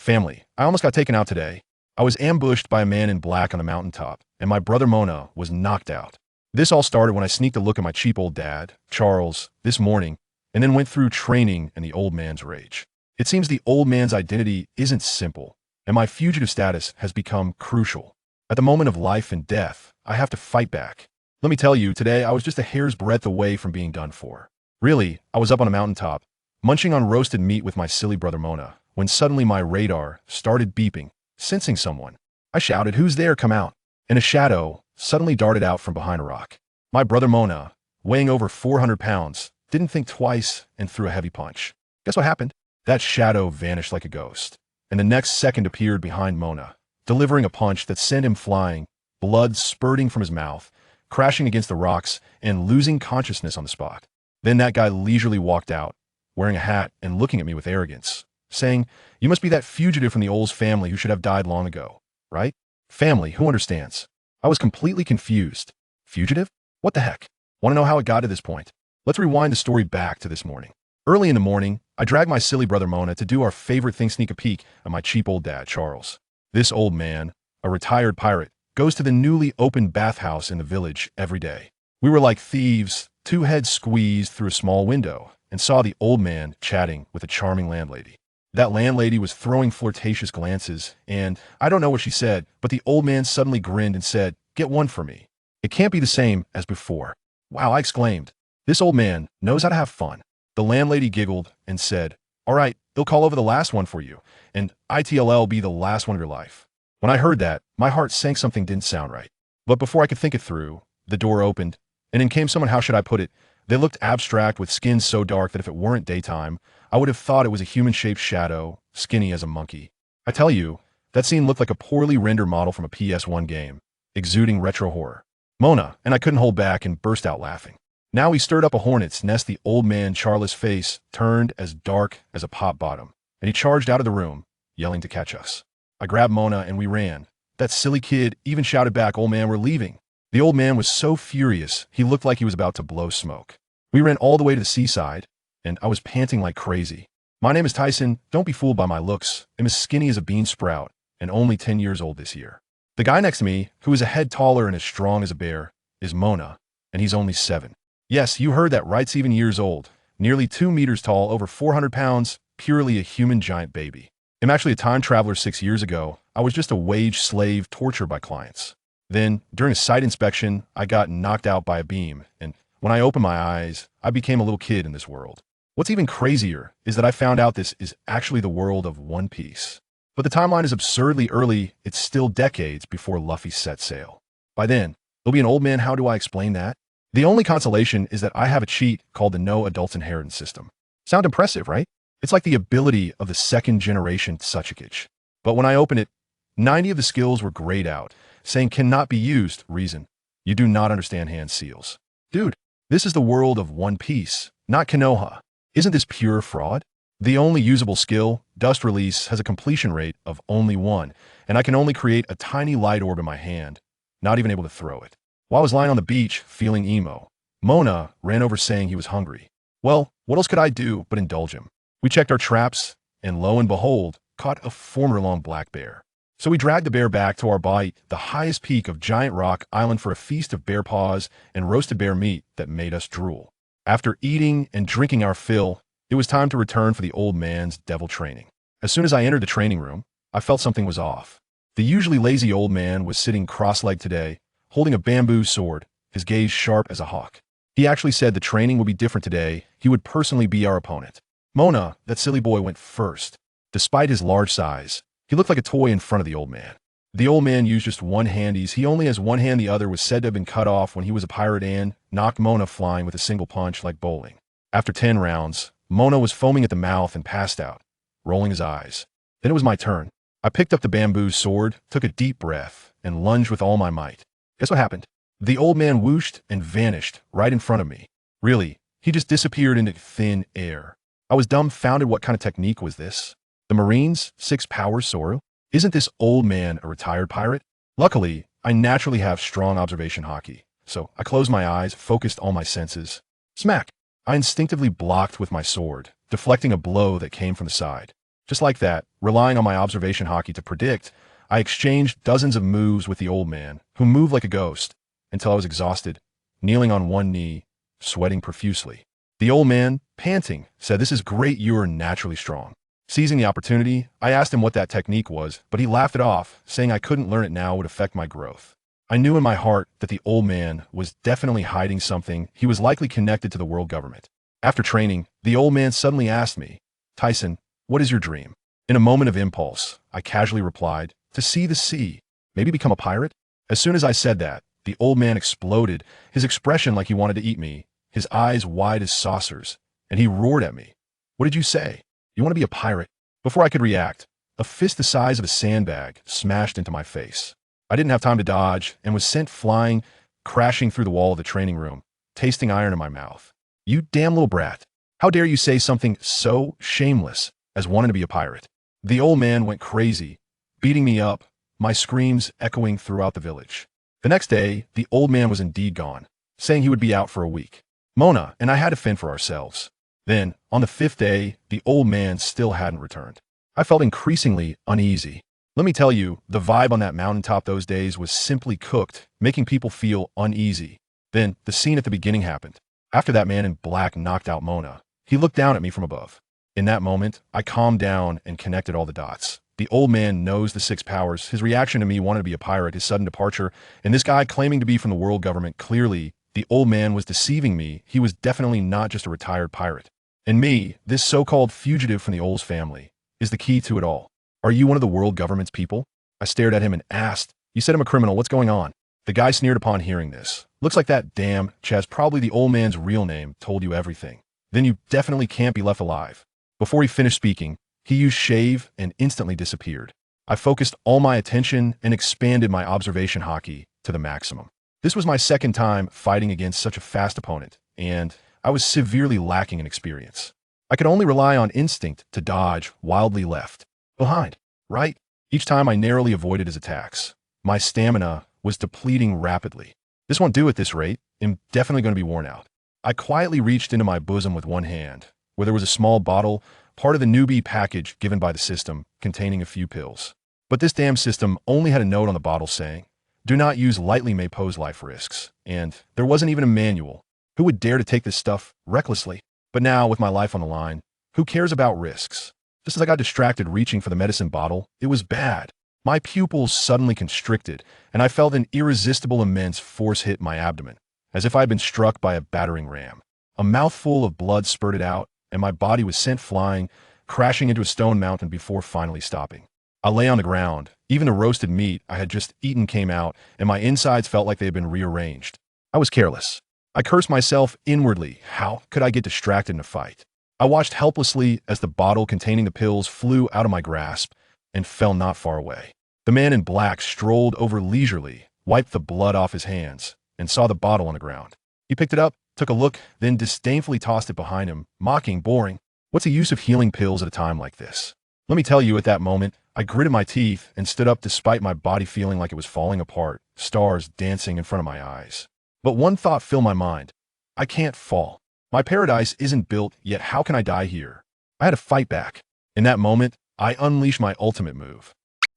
Family, I almost got taken out today. I was ambushed by a man in black on the mountaintop, and my brother Mona was knocked out. This all started when I sneaked a look at my cheap old dad, Charles, this morning, and then went through training in the old man's rage. It seems the old man's identity isn't simple, and my fugitive status has become crucial. At the moment of life and death, I have to fight back. Let me tell you, today I was just a hair's breadth away from being done for. Really, I was up on a mountaintop, munching on roasted meat with my silly brother Mona, when suddenly my radar started beeping, sensing someone. I shouted, "Who's there? Come out!" And a shadow suddenly darted out from behind a rock. My brother Mona, weighing over 400 pounds, didn't think twice and threw a heavy punch. Guess what happened? That shadow vanished like a ghost, and the next second appeared behind Mona, delivering a punch that sent him flying, blood spurting from his mouth, crashing against the rocks, and losing consciousness on the spot. Then that guy leisurely walked out, wearing a hat and looking at me with arrogance, saying, "You must be that fugitive from the Ols family who should have died long ago, right?" Family, who understands? I was completely confused. Fugitive? What the heck? Want to know how it got to this point? Let's rewind the story back to this morning. Early in the morning, I dragged my silly brother Mona to do our favorite thing, sneak a peek at my cheap old dad, Charles. This old man, a retired pirate, goes to the newly opened bathhouse in the village every day. We were like thieves, two heads squeezed through a small window, and saw the old man chatting with a charming landlady. That landlady was throwing flirtatious glances, and I don't know what she said, but the old man suddenly grinned and said, "Get one for me." It can't be the same as before. Wow, I exclaimed. This old man knows how to have fun. The landlady giggled and said, "All right, he'll call over the last one for you, and ITLL be the last one of your life." When I heard that, my heart sank. Something didn't sound right. But before I could think it through, the door opened, and in came someone. How should I put it? They looked abstract, with skin so dark that if it weren't daytime, I would have thought it was a human-shaped shadow, skinny as a monkey. I tell you, that scene looked like a poorly rendered model from a PS1 game, exuding retro horror. Mona, and I couldn't hold back and burst out laughing. Now he stirred up a hornet's nest. The old man Charles' face turned as dark as a pop bottom, and he charged out of the room, yelling to catch us. I grabbed Mona and we ran. That silly kid even shouted back, "Old man, we're leaving." The old man was so furious, he looked like he was about to blow smoke. We ran all the way to the seaside, and I was panting like crazy. "My name is Tyson. Don't be fooled by my looks. I'm as skinny as a bean sprout, and only 10 years old this year." The guy next to me, who is a head taller and as strong as a bear, is Mona, and he's only 7. Yes, you heard that right, 7 years old, nearly 2 meters tall, over 400 pounds, purely a human giant baby. I'm actually a time traveler. 6 years ago, I was just a wage slave tortured by clients. Then, during a site inspection, I got knocked out by a beam, and when I opened my eyes, I became a little kid in this world. What's even crazier is that I found out this is actually the world of One Piece. But the timeline is absurdly early. It's still decades before Luffy set sail. By then, he'll be an old man. How do I explain that? The only consolation is that I have a cheat called the No Adults Inheritance System. Sound impressive, right? It's like the ability of the second generation Tsuchikage. But when I opened it, 90 of the skills were grayed out, saying cannot be used. Reason: you do not understand hand seals. Dude, this is the world of One Piece, not Konoha. Isn't this pure fraud? The only usable skill, Dust Release, has a completion rate of only 1, and I can only create a tiny light orb in my hand, not even able to throw it. While I was lying on the beach, feeling emo, Mona ran over saying he was hungry. Well, what else could I do but indulge him? We checked our traps, and lo and behold, caught a former long black bear. So we dragged the bear back to our bite, the highest peak of Giant Rock Island, for a feast of bear paws and roasted bear meat that made us drool. After eating and drinking our fill, it was time to return for the old man's devil training. As soon as I entered the training room, I felt something was off. The usually lazy old man was sitting cross-legged today, holding a bamboo sword, his gaze sharp as a hawk. He actually said the training would be different today. He would personally be our opponent. Mona, that silly boy, went first. Despite his large size, he looked like a toy in front of the old man. The old man used just one hand. He only has one hand. The other was said to have been cut off when he was a pirate, and knocked Mona flying with a single punch like bowling. After 10 rounds, Mona was foaming at the mouth and passed out, rolling his eyes. Then it was my turn. I picked up the bamboo sword, took a deep breath, and lunged with all my might. Guess what happened? The old man whooshed and vanished right in front of me. Really, he just disappeared into thin air. I was dumbfounded. What kind of technique was this? The Marines' 6 powers Soru? Isn't this old man a retired pirate? Luckily, I naturally have strong observation hockey, so I closed my eyes, focused all my senses. Smack! I instinctively blocked with my sword, deflecting a blow that came from the side. Just like that, relying on my observation hockey to predict, I exchanged dozens of moves with the old man, who moved like a ghost, until I was exhausted, kneeling on one knee, sweating profusely. The old man, panting, said, "This is great, you're naturally strong." Seizing the opportunity, I asked him what that technique was, but he laughed it off, saying I couldn't learn it now would affect my growth. I knew in my heart that the old man was definitely hiding something. He was likely connected to the world government. After training, the old man suddenly asked me, "Tyson, what is your dream?" In a moment of impulse, I casually replied, "To see the sea, maybe become a pirate." As soon as I said that, the old man exploded, his expression like he wanted to eat me, his eyes wide as saucers, and he roared at me. "What did you say? You want to be a pirate?" Before I could react, a fist the size of a sandbag smashed into my face. I didn't have time to dodge and was sent flying, crashing through the wall of the training room, tasting iron in my mouth. "You damn little brat. How dare you say something so shameless as wanting to be a pirate?" The old man went crazy, beating me up, my screams echoing throughout the village. The next day, the old man was indeed gone, saying he would be out for a week. Mona and I had to fend for ourselves. Then, on the 5th day, the old man still hadn't returned. I felt increasingly uneasy. Let me tell you, the vibe on that mountaintop those days was simply cooked, making people feel uneasy. Then, the scene at the beginning happened. After that man in black knocked out Mona, he looked down at me from above. In that moment, I calmed down and connected all the dots. The old man knows the 6 powers, his reaction to me wanting to be a pirate, his sudden departure, and this guy claiming to be from the world government. Clearly, the old man was deceiving me. He was definitely not just a retired pirate. And me, this so-called fugitive from the Ols family, is the key to it all. "Are you one of the world government's people?" I stared at him and asked. "You said I'm a criminal. What's going on?" The guy sneered upon hearing this. "Looks like that damn Chaz, probably the old man's real name, told you everything. Then you definitely can't be left alive." Before he finished speaking, he used shave and instantly disappeared. I focused all my attention and expanded my observation hockey to the maximum. This was my second time fighting against such a fast opponent, and I was severely lacking in experience. I could only rely on instinct to dodge wildly left, behind, right. Each time I narrowly avoided his attacks. My stamina was depleting rapidly. "This won't do at this rate. I'm definitely going to be worn out." I quietly reached into my bosom with one hand, where there was a small bottle, part of the newbie package given by the system, containing a few pills. But this damn system only had a note on the bottle saying, "Do not use lightly, may pose life risks." And there wasn't even a manual. Who would dare to take this stuff recklessly? But now, with my life on the line, who cares about risks? Just as I got distracted reaching for the medicine bottle, it was bad. My pupils suddenly constricted, and I felt an irresistible immense force hit my abdomen, as if I had been struck by a battering ram. A mouthful of blood spurted out, and my body was sent flying, crashing into a stone mountain before finally stopping. I lay on the ground. Even the roasted meat I had just eaten came out, and my insides felt like they had been rearranged. I was careless. I cursed myself inwardly. How could I get distracted in a fight? I watched helplessly as the bottle containing the pills flew out of my grasp and fell not far away. The man in black strolled over leisurely, wiped the blood off his hands, and saw the bottle on the ground. He picked it up, took a look, then disdainfully tossed it behind him, mocking, boring. What's the use of healing pills at a time like this? Let me tell you, at that moment, I gritted my teeth and stood up despite my body feeling like it was falling apart, stars dancing in front of my eyes. But one thought filled my mind. I can't fall. My paradise isn't built, yet how can I die here? I had to fight back. In that moment, I unleashed my ultimate move.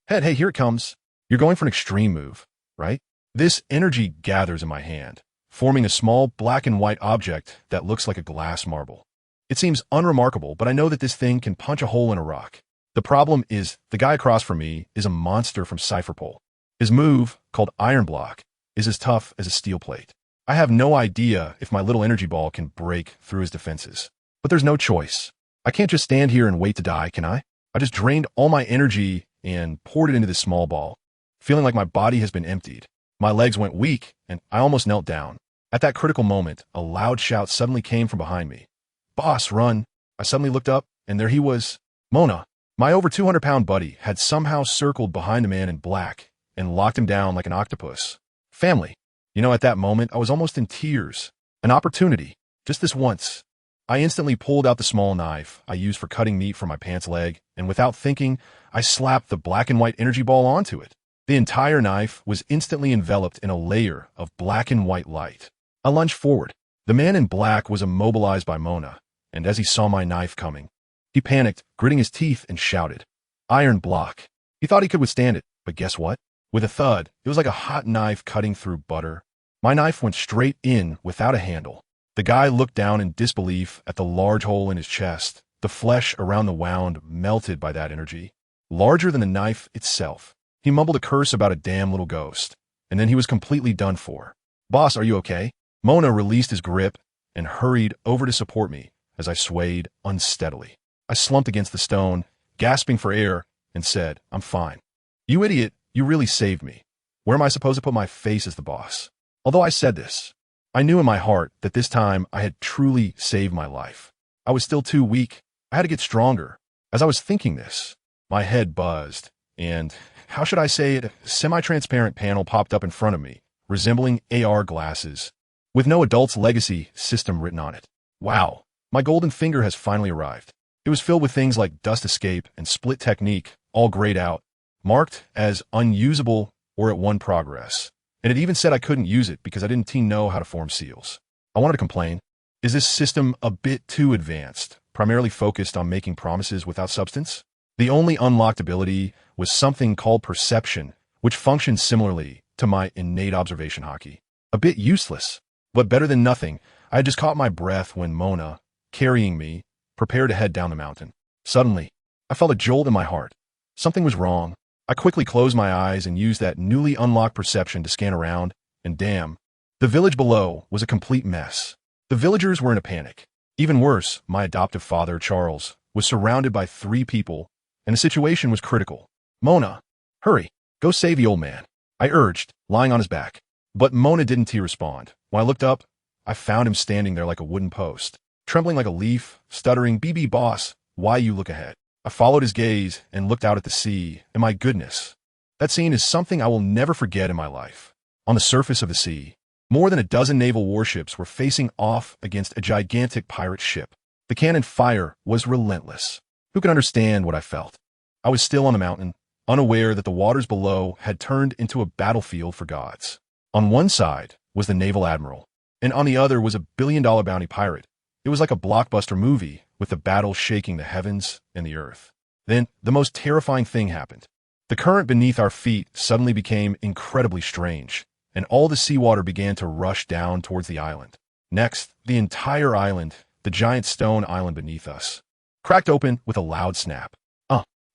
Hey, here it comes. You're going for an extreme move, right? This energy gathers in my hand, forming a small black and white object that looks like a glass marble. It seems unremarkable, but I know that this thing can punch a hole in a rock. The problem is, the guy across from me is a monster from Cypherpole. His move, called Iron Block, is as tough as a steel plate. I have no idea if my little energy ball can break through his defenses. But there's no choice. I can't just stand here and wait to die, can I? I just drained all my energy and poured it into this small ball, feeling like my body has been emptied. My legs went weak, and I almost knelt down. At that critical moment, a loud shout suddenly came from behind me. "Boss, run!" I suddenly looked up, and there he was. Mona, my over 200-pound buddy, had somehow circled behind the man in black and locked him down like an octopus. Family. At that moment, I was almost in tears. An opportunity. Just this once. I instantly pulled out the small knife I used for cutting meat from my pants leg, and without thinking, I slapped the black and white energy ball onto it. The entire knife was instantly enveloped in a layer of black and white light. I lunged forward. The man in black was immobilized by Mona, and as he saw my knife coming, He panicked, gritting his teeth, and shouted, "Iron block." He thought he could withstand it, but guess what? With a thud, it was like a hot knife cutting through butter. My knife went straight in without a handle. The guy looked down in disbelief at the large hole in his chest. The flesh around the wound melted by that energy, larger than the knife itself. He mumbled a curse about a damn little ghost, and then he was completely done for. "Boss, are you okay?" Mona released his grip and hurried over to support me as I swayed unsteadily. I slumped against the stone, gasping for air, and said, "I'm fine." "You idiot, you really saved me. Where am I supposed to put my face as the boss?" Although I said this, I knew in my heart that this time I had truly saved my life. I was still too weak. I had to get stronger. As I was thinking this, my head buzzed, and, how should I say it, a semi-transparent panel popped up in front of me, resembling AR glasses, with no adult's legacy system written on it. Wow, my golden finger has finally arrived. It was filled with things like dust escape and split technique, all grayed out, marked as unusable or at 1 progress. And it even said I couldn't use it because I didn't know how to form seals. I wanted to complain. Is this system a bit too advanced, primarily focused on making promises without substance? The only unlocked ability was something called perception, which functions similarly to my innate observation hockey. A bit useless, but better than nothing. I had just caught my breath when Mona, carrying me, prepared to head down the mountain. Suddenly, I felt a jolt in my heart. Something was wrong. I quickly closed my eyes and used that newly unlocked perception to scan around, and damn, the village below was a complete mess. The villagers were in a panic. Even worse, my adoptive father, Charles, was surrounded by 3 people, and the situation was critical. "Mona, hurry, go save the old man," I urged, lying on his back. But Mona didn't respond. When I looked up, I found him standing there like a wooden post, trembling like a leaf, stuttering, "BB boss, why you look ahead?" I followed his gaze and looked out at the sea, and my goodness, that scene is something I will never forget in my life. On the surface of the sea, more than a dozen naval warships were facing off against a gigantic pirate ship. The cannon fire was relentless. Who could understand what I felt? I was still on the mountain, unaware that the waters below had turned into a battlefield for gods. On one side was the naval admiral, and on the other was a billion-dollar bounty pirate. It was like a blockbuster movie, with the battle shaking the heavens and the earth. Then, the most terrifying thing happened. The current beneath our feet suddenly became incredibly strange, and all the seawater began to rush down towards the island. Next, the entire island, the giant stone island beneath us, cracked open with a loud snap.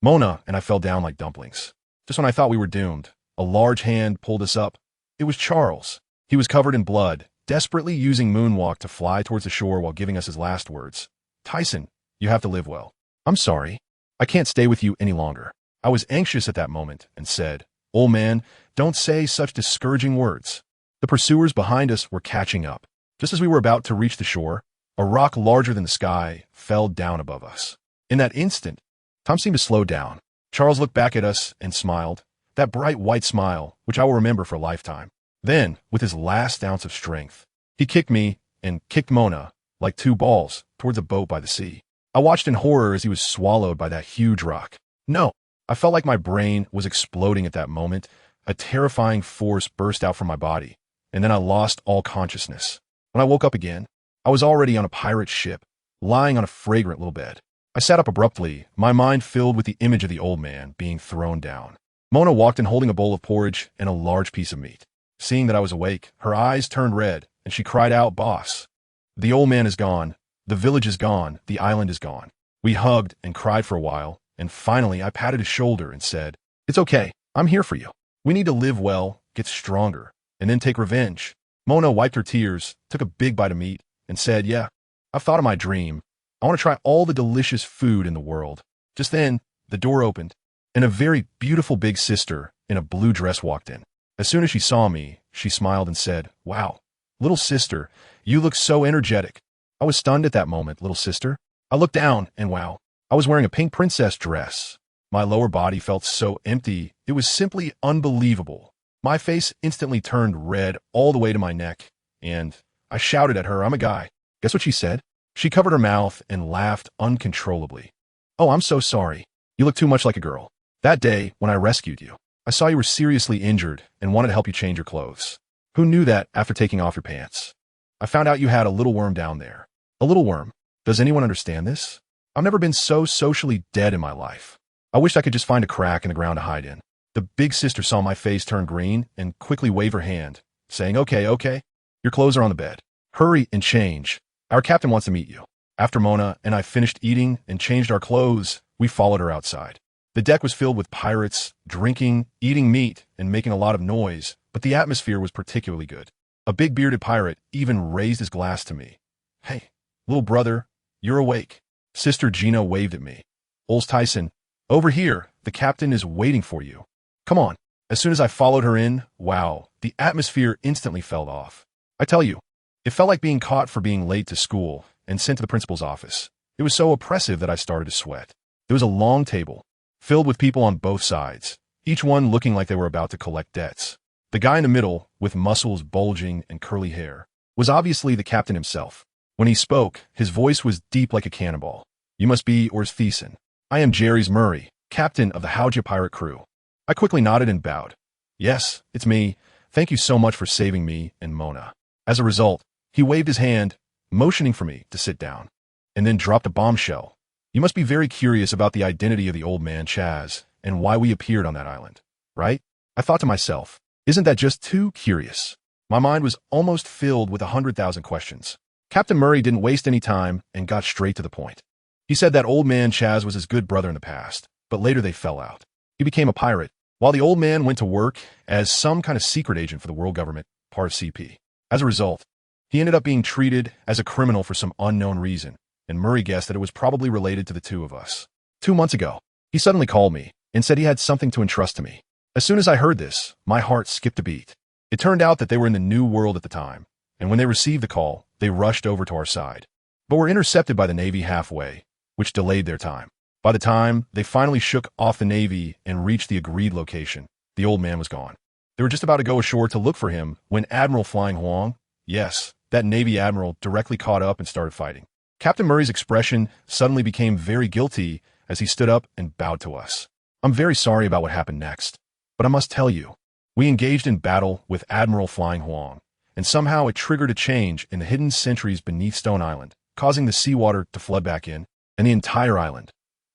Mona and I fell down like dumplings. Just when I thought we were doomed, a large hand pulled us up. It was Charles. He was covered in blood, desperately using moonwalk to fly towards the shore while giving us his last words. "Tyson, you have to live well. I'm sorry. I can't stay with you any longer." I was anxious at that moment and said, "Old man, don't say such discouraging words." The pursuers behind us were catching up. Just as we were about to reach the shore, a rock larger than the sky fell down above us. In that instant, time seemed to slow down. Charles looked back at us and smiled, that bright white smile, which I will remember for a lifetime. Then, with his last ounce of strength, he kicked me and kicked Mona, like 2 balls, towards a boat by the sea. I watched in horror as he was swallowed by that huge rock. No, I felt like my brain was exploding at that moment. A terrifying force burst out from my body, and then I lost all consciousness. When I woke up again, I was already on a pirate ship, lying on a fragrant little bed. I sat up abruptly, my mind filled with the image of the old man being thrown down. Mona walked in holding a bowl of porridge and a large piece of meat. Seeing that I was awake, her eyes turned red, and she cried out, "Boss, the old man is gone. The village is gone. The island is gone." We hugged and cried for a while, and finally I patted his shoulder and said, "It's okay. I'm here for you. We need to live well, get stronger, and then take revenge." Mona wiped her tears, took a big bite of meat, and said, "Yeah, I've thought of my dream. I want to try all the delicious food in the world." Just then, the door opened, and a very beautiful big sister in a blue dress walked in. As soon as she saw me, she smiled and said, "Wow, little sister, you look so energetic." I was stunned at that moment, little sister. I looked down, and wow, I was wearing a pink princess dress. My lower body felt so empty, it was simply unbelievable. My face instantly turned red all the way to my neck, and I shouted at her, "I'm a guy." Guess what she said? She covered her mouth and laughed uncontrollably. "Oh, I'm so sorry. You look too much like a girl. That day, when I rescued you, I saw you were seriously injured and wanted to help you change your clothes. Who knew that after taking off your pants? I found out you had a little worm down there." A little worm. Does anyone understand this? I've never been so socially dead in my life. I wished I could just find a crack in the ground to hide in. The big sister saw my face turn green and quickly waved her hand, saying, "Okay, okay. Your clothes are on the bed. Hurry and change. Our captain wants to meet you." After Mona and I finished eating and changed our clothes, we followed her outside. The deck was filled with pirates, drinking, eating meat, and making a lot of noise, but the atmosphere was particularly good. A big bearded pirate even raised his glass to me. "Hey, little brother, you're awake." Sister Gina waved at me. "Ols Tisen, over here, the captain is waiting for you. Come on." As soon as I followed her in, wow, the atmosphere instantly fell off. I tell you, it felt like being caught for being late to school and sent to the principal's office. It was so oppressive that I started to sweat. There was a long table, filled with people on both sides, each one looking like they were about to collect debts. The guy in the middle, with muscles bulging and curly hair, was obviously the captain himself. When he spoke, his voice was deep like a cannonball. "You must be Ols Tisen. I am Jerry's Murray, captain of the Hauja pirate crew." I quickly nodded and bowed. "Yes, it's me. Thank you so much for saving me and Mona." As a result, he waved his hand, motioning for me to sit down, and then dropped a bombshell. "You must be very curious about the identity of the old man Chaz and why we appeared on that island, right?" I thought to myself, isn't that just too curious? My mind was almost filled with 100,000 questions. Captain Murray didn't waste any time and got straight to the point. He said that old man Chaz was his good brother in the past, but later they fell out. He became a pirate, while the old man went to work as some kind of secret agent for the world government, part of CP. As a result, he ended up being treated as a criminal for some unknown reason, and Murray guessed that it was probably related to the two of us. 2 months ago, he suddenly called me and said he had something to entrust to me. As soon as I heard this, my heart skipped a beat. It turned out that they were in the New World at the time, and when they received the call, they rushed over to our side, but were intercepted by the Navy halfway, which delayed their time. By the time they finally shook off the Navy and reached the agreed location, the old man was gone. They were just about to go ashore to look for him when Admiral Flying Huang, yes, that Navy admiral, directly caught up and started fighting. Captain Murray's expression suddenly became very guilty as he stood up and bowed to us. "I'm very sorry about what happened next, but I must tell you, we engaged in battle with Admiral Flying Huang, and somehow it triggered a change in the hidden sentries beneath Stone Island, causing the seawater to flood back in, and the entire island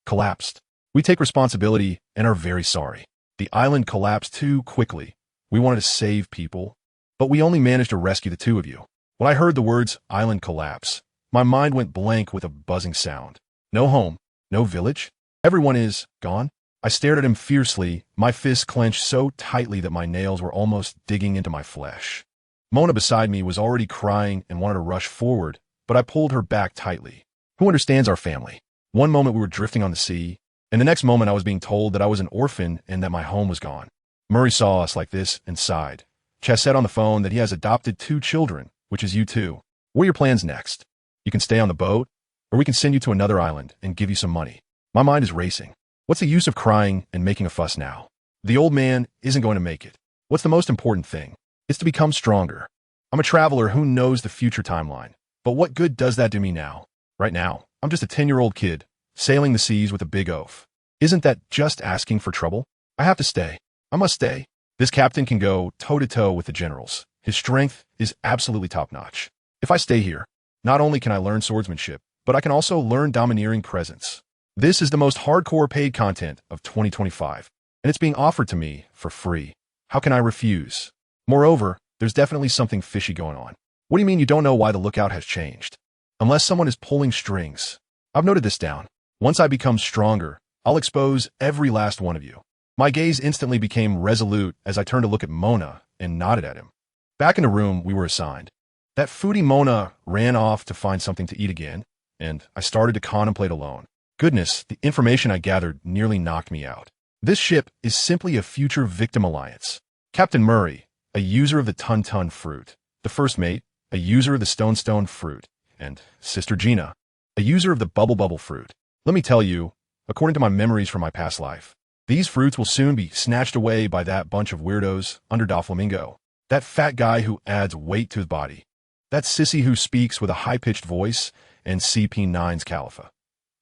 collapsed. We take responsibility and are very sorry. The island collapsed too quickly. We wanted to save people, but we only managed to rescue the two of you." When I heard the words "island collapse," my mind went blank with a buzzing sound. No home, no village. Everyone is gone. I stared at him fiercely, my fists clenched so tightly that my nails were almost digging into my flesh. Mona beside me was already crying and wanted to rush forward, but I pulled her back tightly. Who understands our family? One moment we were drifting on the sea, and the next moment I was being told that I was an orphan and that my home was gone. Murray saw us like this and sighed. Chess said on the phone that he has adopted 2 children, which is you too. What are your plans next? You can stay on the boat, or we can send you to another island and give you some money. My mind is racing. What's the use of crying and making a fuss now? The old man isn't going to make it. What's the most important thing? It's to become stronger. I'm a traveler who knows the future timeline, but what good does that do me now? Right now, I'm just a 10-year-old kid, sailing the seas with a big oaf. Isn't that just asking for trouble? I have to stay. I must stay. This captain can go toe-to-toe with the generals. His strength is absolutely top-notch. If I stay here, not only can I learn swordsmanship, but I can also learn domineering presence. This is the most hardcore paid content of 2025, and it's being offered to me for free. How can I refuse? Moreover, there's definitely something fishy going on. What do you mean you don't know why the lookout has changed? Unless someone is pulling strings. I've noted this down. Once I become stronger, I'll expose every last one of you. My gaze instantly became resolute as I turned to look at Mona and nodded at him. Back in the room we were assigned. That foodie Mona ran off to find something to eat again, and I started to contemplate alone. Goodness, the information I gathered nearly knocked me out. This ship is simply a future victim alliance. Captain Murray, a user of the Tun fruit. The first mate, a user of the Stone fruit. And Sister Gina, a user of the Bubble fruit. Let me tell you, according to my memories from my past life, these fruits will soon be snatched away by that bunch of weirdos under Doflamingo. That fat guy who adds weight to his body. That sissy who speaks with a high-pitched voice, and CP9's Califa.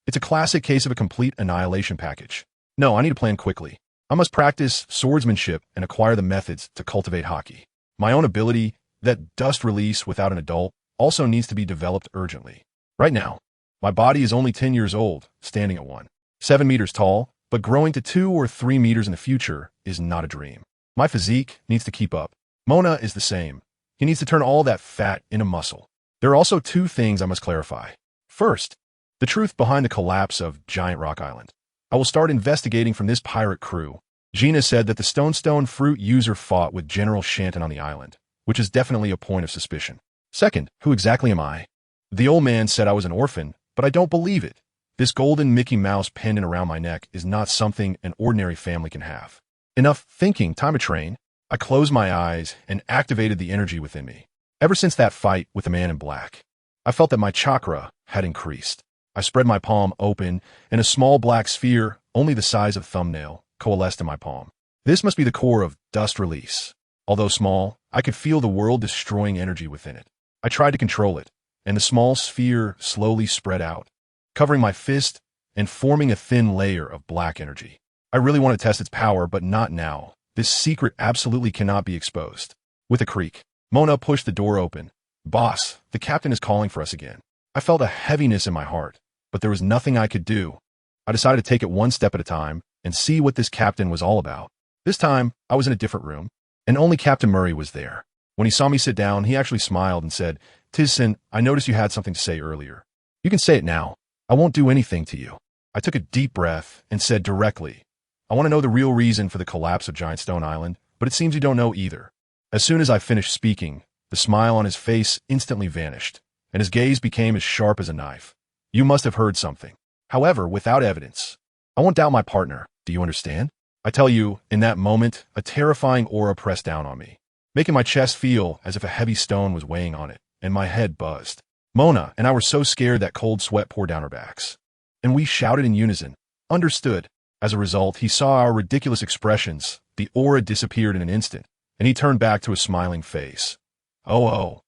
It's a classic case of a complete annihilation package. No, I need to plan quickly. I must practice swordsmanship and acquire the methods to cultivate hockey. My own ability, that dust release without an adult, also needs to be developed urgently. Right now, My body is only 10 years old, standing at 7 meters tall, but growing to 2 or 3 meters in the future is not a dream. My physique needs to keep up. Mona is the same. He needs to turn all that fat into muscle. There are also two things I must clarify. First, the truth behind the collapse of Giant Rock Island. I will start investigating from this pirate crew. Gina said that the stone fruit user fought with General Shanton on the island, which is definitely a point of suspicion. Second, who exactly am I? The old man said I was an orphan, but I don't believe it. This golden Mickey Mouse pendant around my neck is not something an ordinary family can have. Enough thinking, time to train. I closed my eyes and activated the energy within me. Ever since that fight with the man in black, I felt that my chakra had increased. I spread my palm open, and a small black sphere, only the size of a thumbnail, coalesced in my palm. This must be the core of dust release. Although small, I could feel the world-destroying energy within it. I tried to control it, and the small sphere slowly spread out, covering my fist and forming a thin layer of black energy. I really want to test its power, but not now. This secret absolutely cannot be exposed. With a creak, Mona pushed the door open. Boss, the captain is calling for us again. I felt a heaviness in my heart, but there was nothing I could do. I decided to take it one step at a time and see what this captain was all about. This time, I was in a different room, and only Captain Murray was there. When he saw me sit down, he actually smiled and said, "Tisen, I noticed you had something to say earlier. You can say it now. I won't do anything to you." I took a deep breath and said directly, "I want to know the real reason for the collapse of Giant Stone Island, but it seems you don't know either." As soon as I finished speaking, the smile on his face instantly vanished, and his gaze became as sharp as a knife. "You must have heard something. However, without evidence. I won't doubt my partner. Do you understand?" I tell you, in that moment, a terrifying aura pressed down on me, making my chest feel as if a heavy stone was weighing on it, and my head buzzed. Mona and I were so scared that cold sweat poured down our backs. And we shouted in unison, "Understood." As a result, he saw our ridiculous expressions. The aura disappeared in an instant, and he turned back to a smiling face. Oh,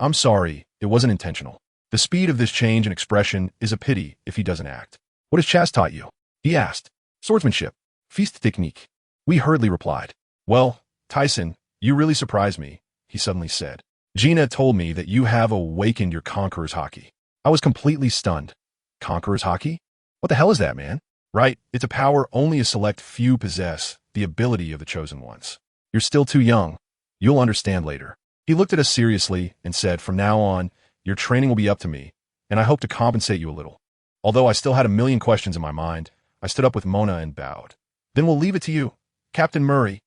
I'm sorry. It wasn't intentional. The speed of this change in expression is a pity if he doesn't act. "What has Chas taught you?" he asked. "Swordsmanship. Feast technique." We hurriedly replied. "Well, Tisen, you really surprised me," he suddenly said. "Gina told me that you have awakened your Conqueror's Haki." I was completely stunned. Conqueror's Haki? What the hell is that, man? Right, it's a power only a select few possess, the ability of the chosen ones. You're still too young. You'll understand later. He looked at us seriously and said, "From now on, your training will be up to me, and I hope to compensate you a little." Although I still had a million questions in my mind, I stood up with Mona and bowed. "Then we'll leave it to you, Captain Murray."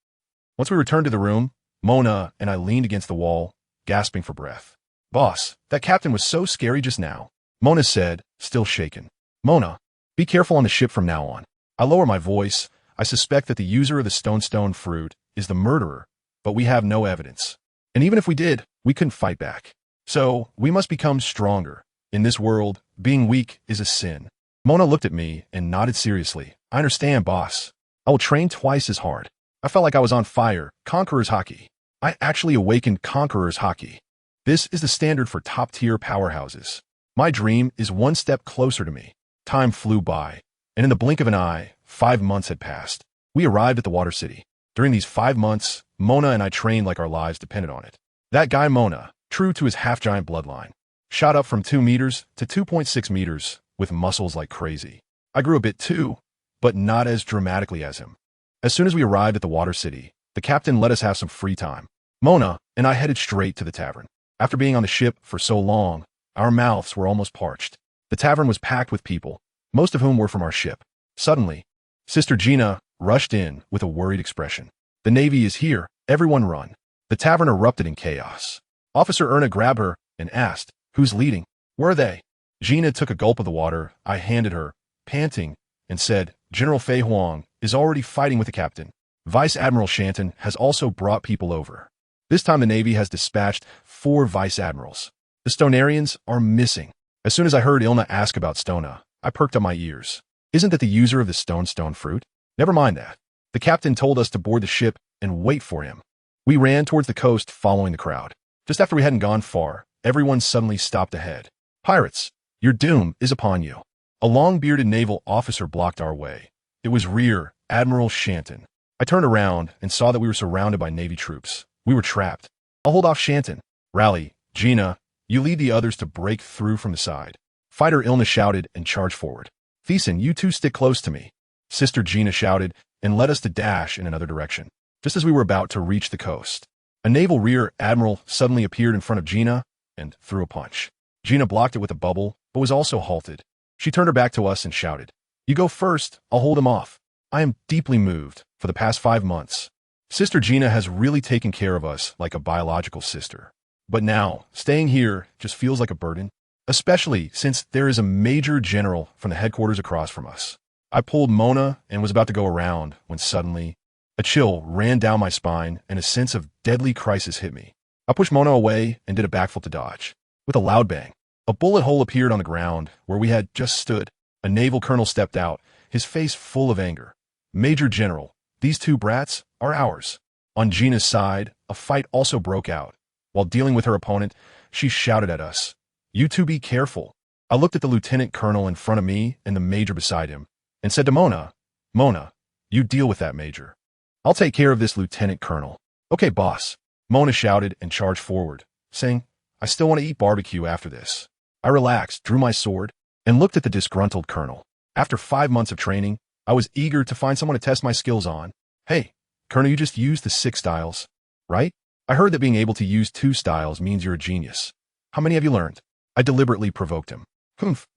Once we returned to the room, Mona and I leaned against the wall, gasping for breath. "Boss, that captain was so scary just now," Mona said, still shaken. "Mona, be careful on the ship from now on." I lower my voice. I suspect that the user of the stone fruit is the murderer, but we have no evidence. And even if we did, we couldn't fight back. So, we must become stronger. In this world, being weak is a sin. Mona looked at me and nodded seriously. "I understand, boss. I will train twice as hard." I felt like I was on fire. Conqueror's Haki. I actually awakened Conqueror's Haki. This is the standard for top-tier powerhouses. My dream is one step closer to me. Time flew by, and in the blink of an eye, 5 months had passed. We arrived at the Water City. During these 5 months, Mona and I trained like our lives depended on it. That guy Mona, true to his half-giant bloodline, shot up from 2 meters to 2.6 meters with muscles like crazy. I grew a bit too, but not as dramatically as him. As soon as we arrived at the Water City, the captain let us have some free time. Mona and I headed straight to the tavern. After being on the ship for so long, our mouths were almost parched. The tavern was packed with people, most of whom were from our ship. Suddenly, Sister Gina rushed in with a worried expression. "The Navy is here, everyone run." The tavern erupted in chaos. Officer Erna grabbed her and asked, "Who's leading? Where are they?" Gina took a gulp of the water I handed her, panting, and said, "General Fei Huang is already fighting with the captain. Vice Admiral Shanton has also brought people over. This time the Navy has dispatched 4 vice admirals. The Stonarians are missing." As soon as I heard Ilna ask about Stona, I perked up my ears. Isn't that the user of the stone fruit? Never mind that. The captain told us to board the ship and wait for him. We ran towards the coast following the crowd. Just after we hadn't gone far, everyone suddenly stopped ahead. "Pirates, your doom is upon you." A long-bearded naval officer blocked our way. It was Rear Admiral Shanton. I turned around and saw that we were surrounded by Navy troops. We were trapped. "I'll hold off Shanton. Rally, Gina, you lead the others to break through from the side." Fighter Ilna shouted and charged forward. Thyssen, you two stick close to me. Sister Gina shouted and led us to dash in another direction. Just as we were about to reach the coast, a naval rear admiral suddenly appeared in front of Gina and threw a punch. Gina blocked it with a bubble, but was also halted. She turned her back to us and shouted, "You go first, I'll hold him off." I am deeply moved. For the past 5 months, Sister Gina has really taken care of us like a biological sister. But now, staying here just feels like a burden, especially since there is a major general from the headquarters across from us. I pulled Mona and was about to go around when suddenly, a chill ran down my spine and a sense of deadly crisis hit me. I pushed Mona away and did a backflip to dodge. With a loud bang, a bullet hole appeared on the ground where we had just stood. A naval colonel stepped out, his face full of anger. "Major General, these two brats are ours." On Gina's side, a fight also broke out. While dealing with her opponent, she shouted at us, "You two be careful." I looked at the lieutenant colonel in front of me and the major beside him and said to Mona, "Mona, you deal with that major. I'll take care of this lieutenant colonel." "Okay, boss." Mona shouted and charged forward, saying, "I still want to eat barbecue after this." I relaxed, drew my sword, and looked at the disgruntled colonel. After 5 months of training, I was eager to find someone to test my skills on. "Hey, Colonel, you just used the 6 styles, right? I heard that being able to use 2 styles means you're a genius. How many have you learned?" I deliberately provoked him.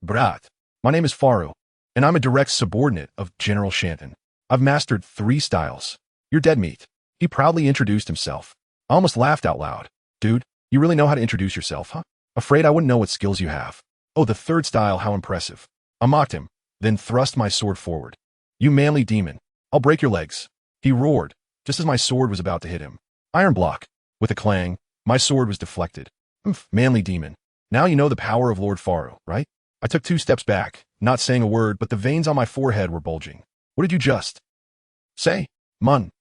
Brat. My name is Faru, and I'm a direct subordinate of General Shanton. I've mastered 3 styles. You're dead meat." He proudly introduced himself. I almost laughed out loud. "Dude, you really know how to introduce yourself, huh? Afraid I wouldn't know what skills you have." "Oh, the 3rd style, how impressive." I mocked him, then thrust my sword forward. "You manly demon, I'll break your legs." He roared, just as my sword was about to hit him. Iron block. With a clang, my sword was deflected. Manly demon. Now you know the power of Lord Faru, right? I took 2 steps back, not saying a word, but the veins on my forehead were bulging. "What did you just say? Mun.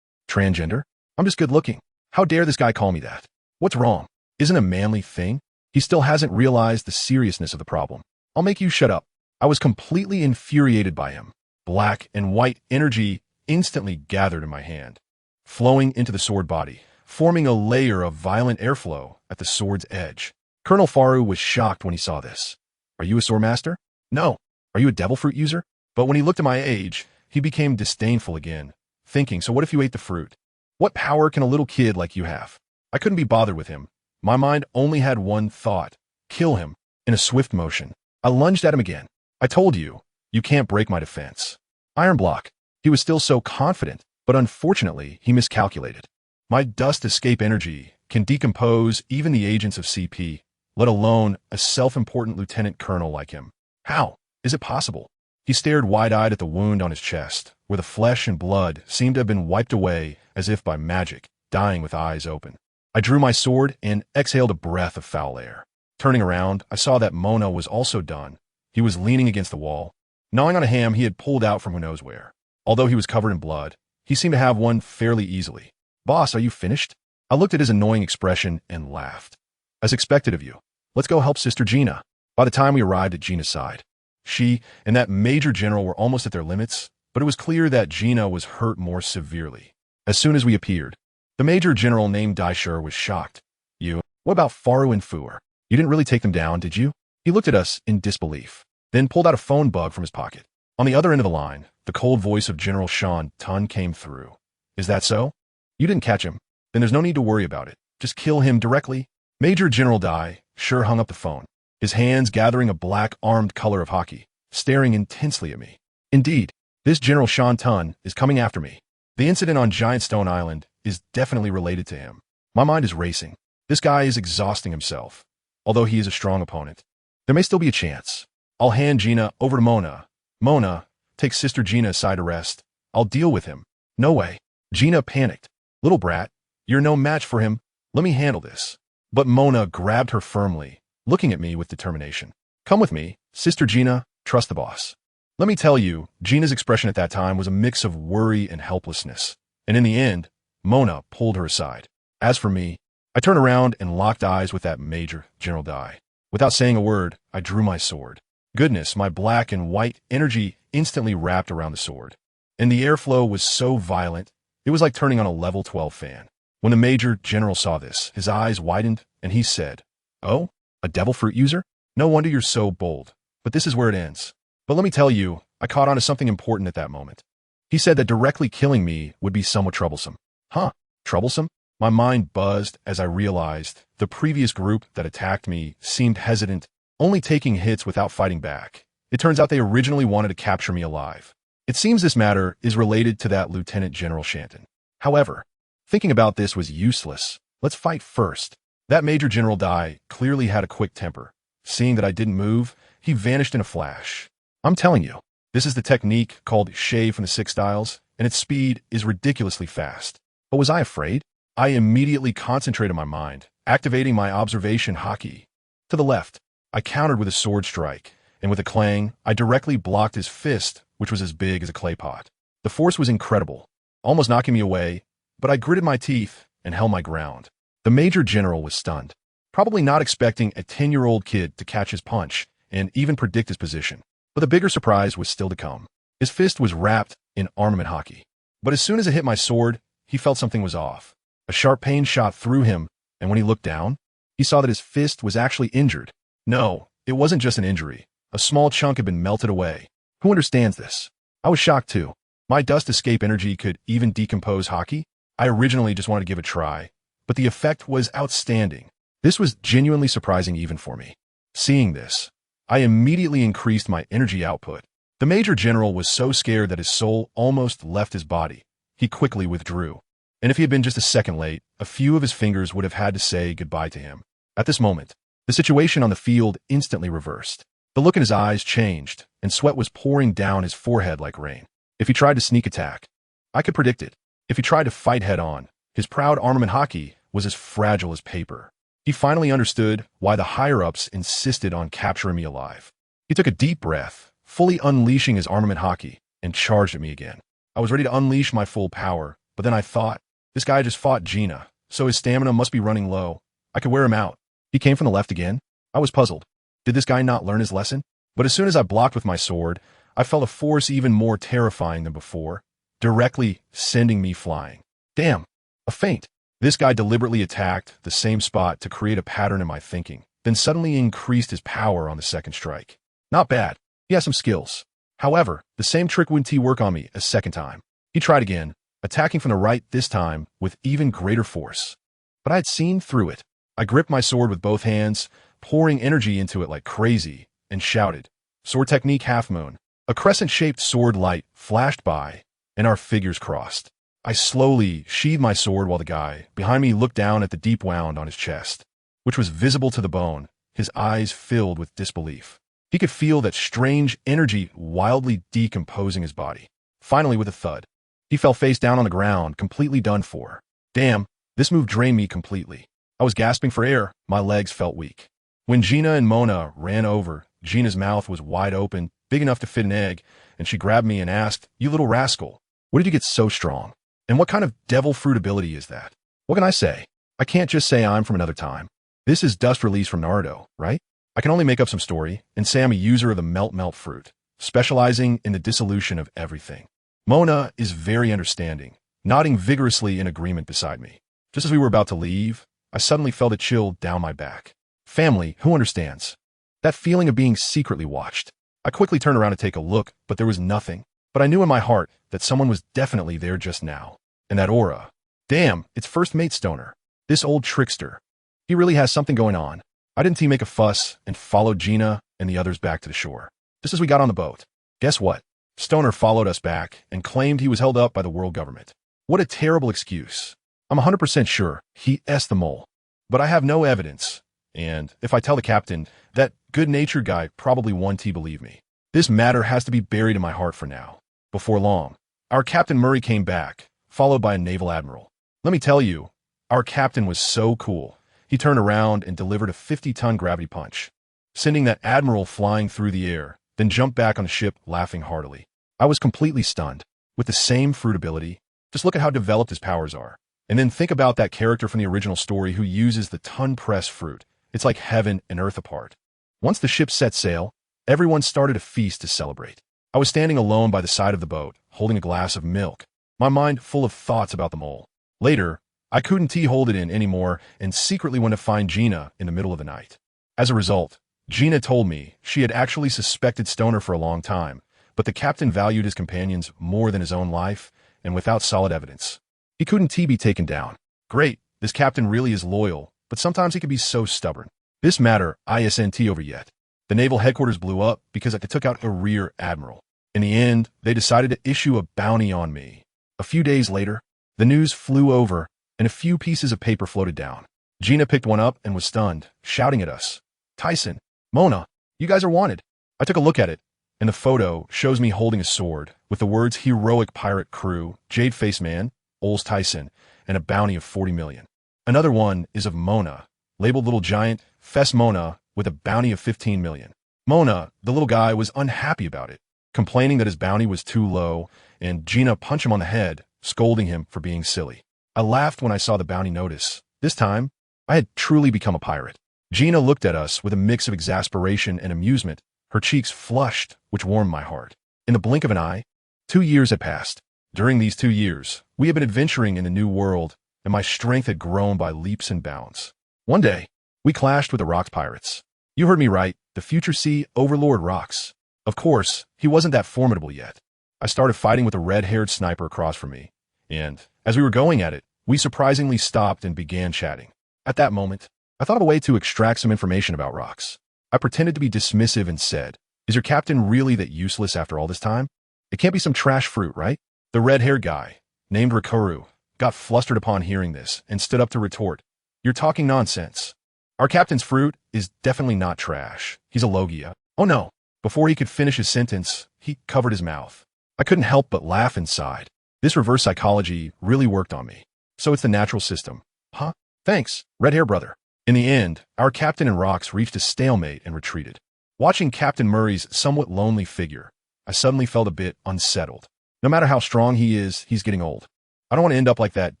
Transgender? I'm just good looking. How dare this guy call me that? What's wrong? Isn't a manly thing?" He still hasn't realized the seriousness of the problem. "I'll make you shut up." I was completely infuriated by him. Black and white energy instantly gathered in my hand, flowing into the sword body, forming a layer of violent airflow at the sword's edge. Colonel Faru was shocked when he saw this. "Are you a sword master?" "No." "Are you a devil fruit user?" But when he looked at my age, he became disdainful again, thinking, "So what if you ate the fruit? What power can a little kid like you have?" I couldn't be bothered with him. My mind only had one thought: kill him. In a swift motion, I lunged at him again. "I told you, you can't break my defense." Iron block. He was still so confident, but unfortunately, he miscalculated. My dust escape energy can decompose even the agents of CP, let alone a self-important lieutenant colonel like him. How is it possible? He stared wide-eyed at the wound on his chest, where the flesh and blood seemed to have been wiped away as if by magic, dying with eyes open. I drew my sword and exhaled a breath of foul air. Turning around, I saw that Mona was also done. He was leaning against the wall, gnawing on a ham he had pulled out from who knows where. Although he was covered in blood, he seemed to have one fairly easily. "Boss, are you finished?" I looked at his annoying expression and laughed. "As expected of you. Let's go help Sister Gina." By the time we arrived at Gina's side, she and that Major General were almost at their limits, but it was clear that Gina was hurt more severely. As soon as we appeared, the Major General named Daishur was shocked. "You? What about Faru and Fuer? You didn't really take them down, did you?" He looked at us in disbelief, then pulled out a phone bug from his pocket. On the other end of the line, the cold voice of General Sean Tun came through. "Is that so? You didn't catch him? Then there's no need to worry about it. Just kill him directly." Major General Dai sure hung up the phone, his hands gathering a black armed color of hockey, staring intensely at me. "Indeed, this General Sean Tun is coming after me. The incident on Giant Stone Island is definitely related to him." My mind is racing. This guy is exhausting himself. Although he is a strong opponent, there may still be a chance. I'll hand Gina over to Mona. "Mona, take Sister Gina aside to rest. I'll deal with him." "No way." Gina panicked. "Little brat, you're no match for him. Let me handle this." But Mona grabbed her firmly, looking at me with determination. "Come with me, Sister Gina, trust the boss." Let me tell you, Gina's expression at that time was a mix of worry and helplessness. And in the end, Mona pulled her aside. As for me, I turned around and locked eyes with that Major General Dai. Without saying a word, I drew my sword. Goodness, my black and white energy instantly wrapped around the sword. And the airflow was so violent, it was like turning on a level 12 fan. When the Major General saw this, his eyes widened and he said, "Oh, a devil fruit user? No wonder you're so bold. But this is where it ends. But let me tell you, I caught on to something important at that moment. He said that directly killing me would be somewhat troublesome. Huh? Troublesome? My mind buzzed as I realized the previous group that attacked me seemed hesitant, only taking hits without fighting back. It turns out they originally wanted to capture me alive. It seems this matter is related to that Lieutenant General Shanton. However, thinking about this was useless. Let's fight first. That Major General Dai clearly had a quick temper. Seeing that I didn't move, he vanished in a flash. I'm telling you, this is the technique called shave from the Six Styles, and its speed is ridiculously fast. But was I afraid? I immediately concentrated my mind, activating my observation haki. To the left, I countered with a sword strike, and with a clang, I directly blocked his fist, which was as big as a clay pot. The force was incredible, almost knocking me away, but I gritted my teeth and held my ground. The Major General was stunned, probably not expecting a 10-year-old kid to catch his punch and even predict his position. But the bigger surprise was still to come. His fist was wrapped in armament haki. But as soon as it hit my sword, he felt something was off. A sharp pain shot through him, and when he looked down, he saw that his fist was actually injured. No, it wasn't just an injury. A small chunk had been melted away. Who understands this? I was shocked too. My dust escape energy could even decompose haki? I originally just wanted to give it a try, but the effect was outstanding. This was genuinely surprising even for me. Seeing this, I immediately increased my energy output. The Major General was so scared that his soul almost left his body. He quickly withdrew. And if he had been just a second late, a few of his fingers would have had to say goodbye to him. At this moment, the situation on the field instantly reversed. The look in his eyes changed, and sweat was pouring down his forehead like rain. If he tried to sneak attack, I could predict it. If he tried to fight head-on, his proud armament haki was as fragile as paper. He finally understood why the higher-ups insisted on capturing me alive. He took a deep breath, fully unleashing his armament haki, and charged at me again. I was ready to unleash my full power, but then I thought, this guy just fought Gina, so his stamina must be running low. I could wear him out. He came from the left again. I was puzzled. Did this guy not learn his lesson? But as soon as I blocked with my sword, I felt a force even more terrifying than before, directly sending me flying. Damn, a feint. This guy deliberately attacked the same spot to create a pattern in my thinking, then suddenly increased his power on the second strike. Not bad. He has some skills. However, the same trick wouldn't work on me a second time. He tried again, attacking from the right this time with even greater force. But I had seen through it. I gripped my sword with both hands, pouring energy into it like crazy, and shouted, "Sword technique half moon." A crescent-shaped sword light flashed by, and our figures crossed. I slowly sheathed my sword while the guy behind me looked down at the deep wound on his chest, which was visible to the bone, his eyes filled with disbelief. He could feel that strange energy wildly decomposing his body. Finally, with a thud, he fell face down on the ground, completely done for. Damn, this move drained me completely. I was gasping for air, my legs felt weak. When Gina and Mona ran over, Gina's mouth was wide open, big enough to fit an egg, and she grabbed me and asked, "You little rascal, where did you get so strong? And what kind of devil fruit ability is that?" What can I say? I can't just say I'm from another time. This is dust release from Naruto, right? I can only make up some story and say I'm a user of the melt fruit, specializing in the dissolution of everything. Mona is very understanding, nodding vigorously in agreement beside me. Just as we were about to leave, I suddenly felt a chill down my back. Family, who understands? That feeling of being secretly watched. I quickly turned around to take a look, but there was nothing. But I knew in my heart that someone was definitely there just now. And that aura. Damn, it's first mate Stoner. This old trickster. He really has something going on. I didn't make a fuss and followed Gina and the others back to the shore. Just as we got on the boat, guess what? Stoner followed us back and claimed he was held up by the world government. What a terrible excuse. I'm 100% sure he S the mole. But I have no evidence. And if I tell the captain, that good-natured guy probably won't believe me. This matter has to be buried in my heart for now. Before long, our Captain Murray came back, followed by a naval admiral. Let me tell you, our captain was so cool. He turned around and delivered a 50-ton gravity punch, sending that admiral flying through the air, then jumped back on the ship laughing heartily. I was completely stunned. With the same fruit ability, just look at how developed his powers are. And then think about that character from the original story who uses the ton-press fruit. It's like heaven and earth apart. Once the ship set sail, everyone started a feast to celebrate. I was standing alone by the side of the boat, holding a glass of milk, my mind full of thoughts about the mole. Later, I couldn't hold it in anymore and secretly went to find Gina in the middle of the night. As a result, Gina told me she had actually suspected Stoner for a long time, but the captain valued his companions more than his own life, and without solid evidence, he couldn't be taken down. Great, this captain really is loyal, but sometimes he can be so stubborn. This matter isn't over yet. The naval headquarters blew up because I took out a rear admiral. In the end, they decided to issue a bounty on me. A few days later, the news flew over, and a few pieces of paper floated down. Gina picked one up and was stunned, shouting at us, "Tyson, Mona, you guys are wanted." I took a look at it, and the photo shows me holding a sword with the words "Heroic Pirate Crew, Jade-Faced Man, Ols Tisen," and a bounty of 40 million. Another one is of Mona, labeled Little Giant, Fess Mona, with a bounty of 15 million. Mona, the little guy, was unhappy about it, complaining that his bounty was too low, and Gina punched him on the head, scolding him for being silly. I laughed when I saw the bounty notice. This time, I had truly become a pirate. Gina looked at us with a mix of exasperation and amusement, her cheeks flushed, which warmed my heart. In the blink of an eye, 2 years had passed. During these 2 years, we had been adventuring in the new world, and my strength had grown by leaps and bounds. One day, we clashed with the Rocks pirates. You heard me right, the future sea overlord Rocks. Of course, he wasn't that formidable yet. I started fighting with a red-haired sniper across from me, and as we were going at it, we surprisingly stopped and began chatting. At that moment, I thought of a way to extract some information about Rocks. I pretended to be dismissive and said, "Is your captain really that useless after all this time? It can't be some trash fruit, right?" The red-haired guy, named Rikuru, got flustered upon hearing this and stood up to retort, "You're talking nonsense. Our captain's fruit is definitely not trash. He's a Logia." Oh no. Before he could finish his sentence, he covered his mouth. I couldn't help but laugh inside. This reverse psychology really worked on me. So it's the natural system. Huh? Thanks, red-hair brother. In the end, our captain and Rocks reached a stalemate and retreated. Watching Captain Murray's somewhat lonely figure, I suddenly felt a bit unsettled. No matter how strong he is, he's getting old. I don't want to end up like that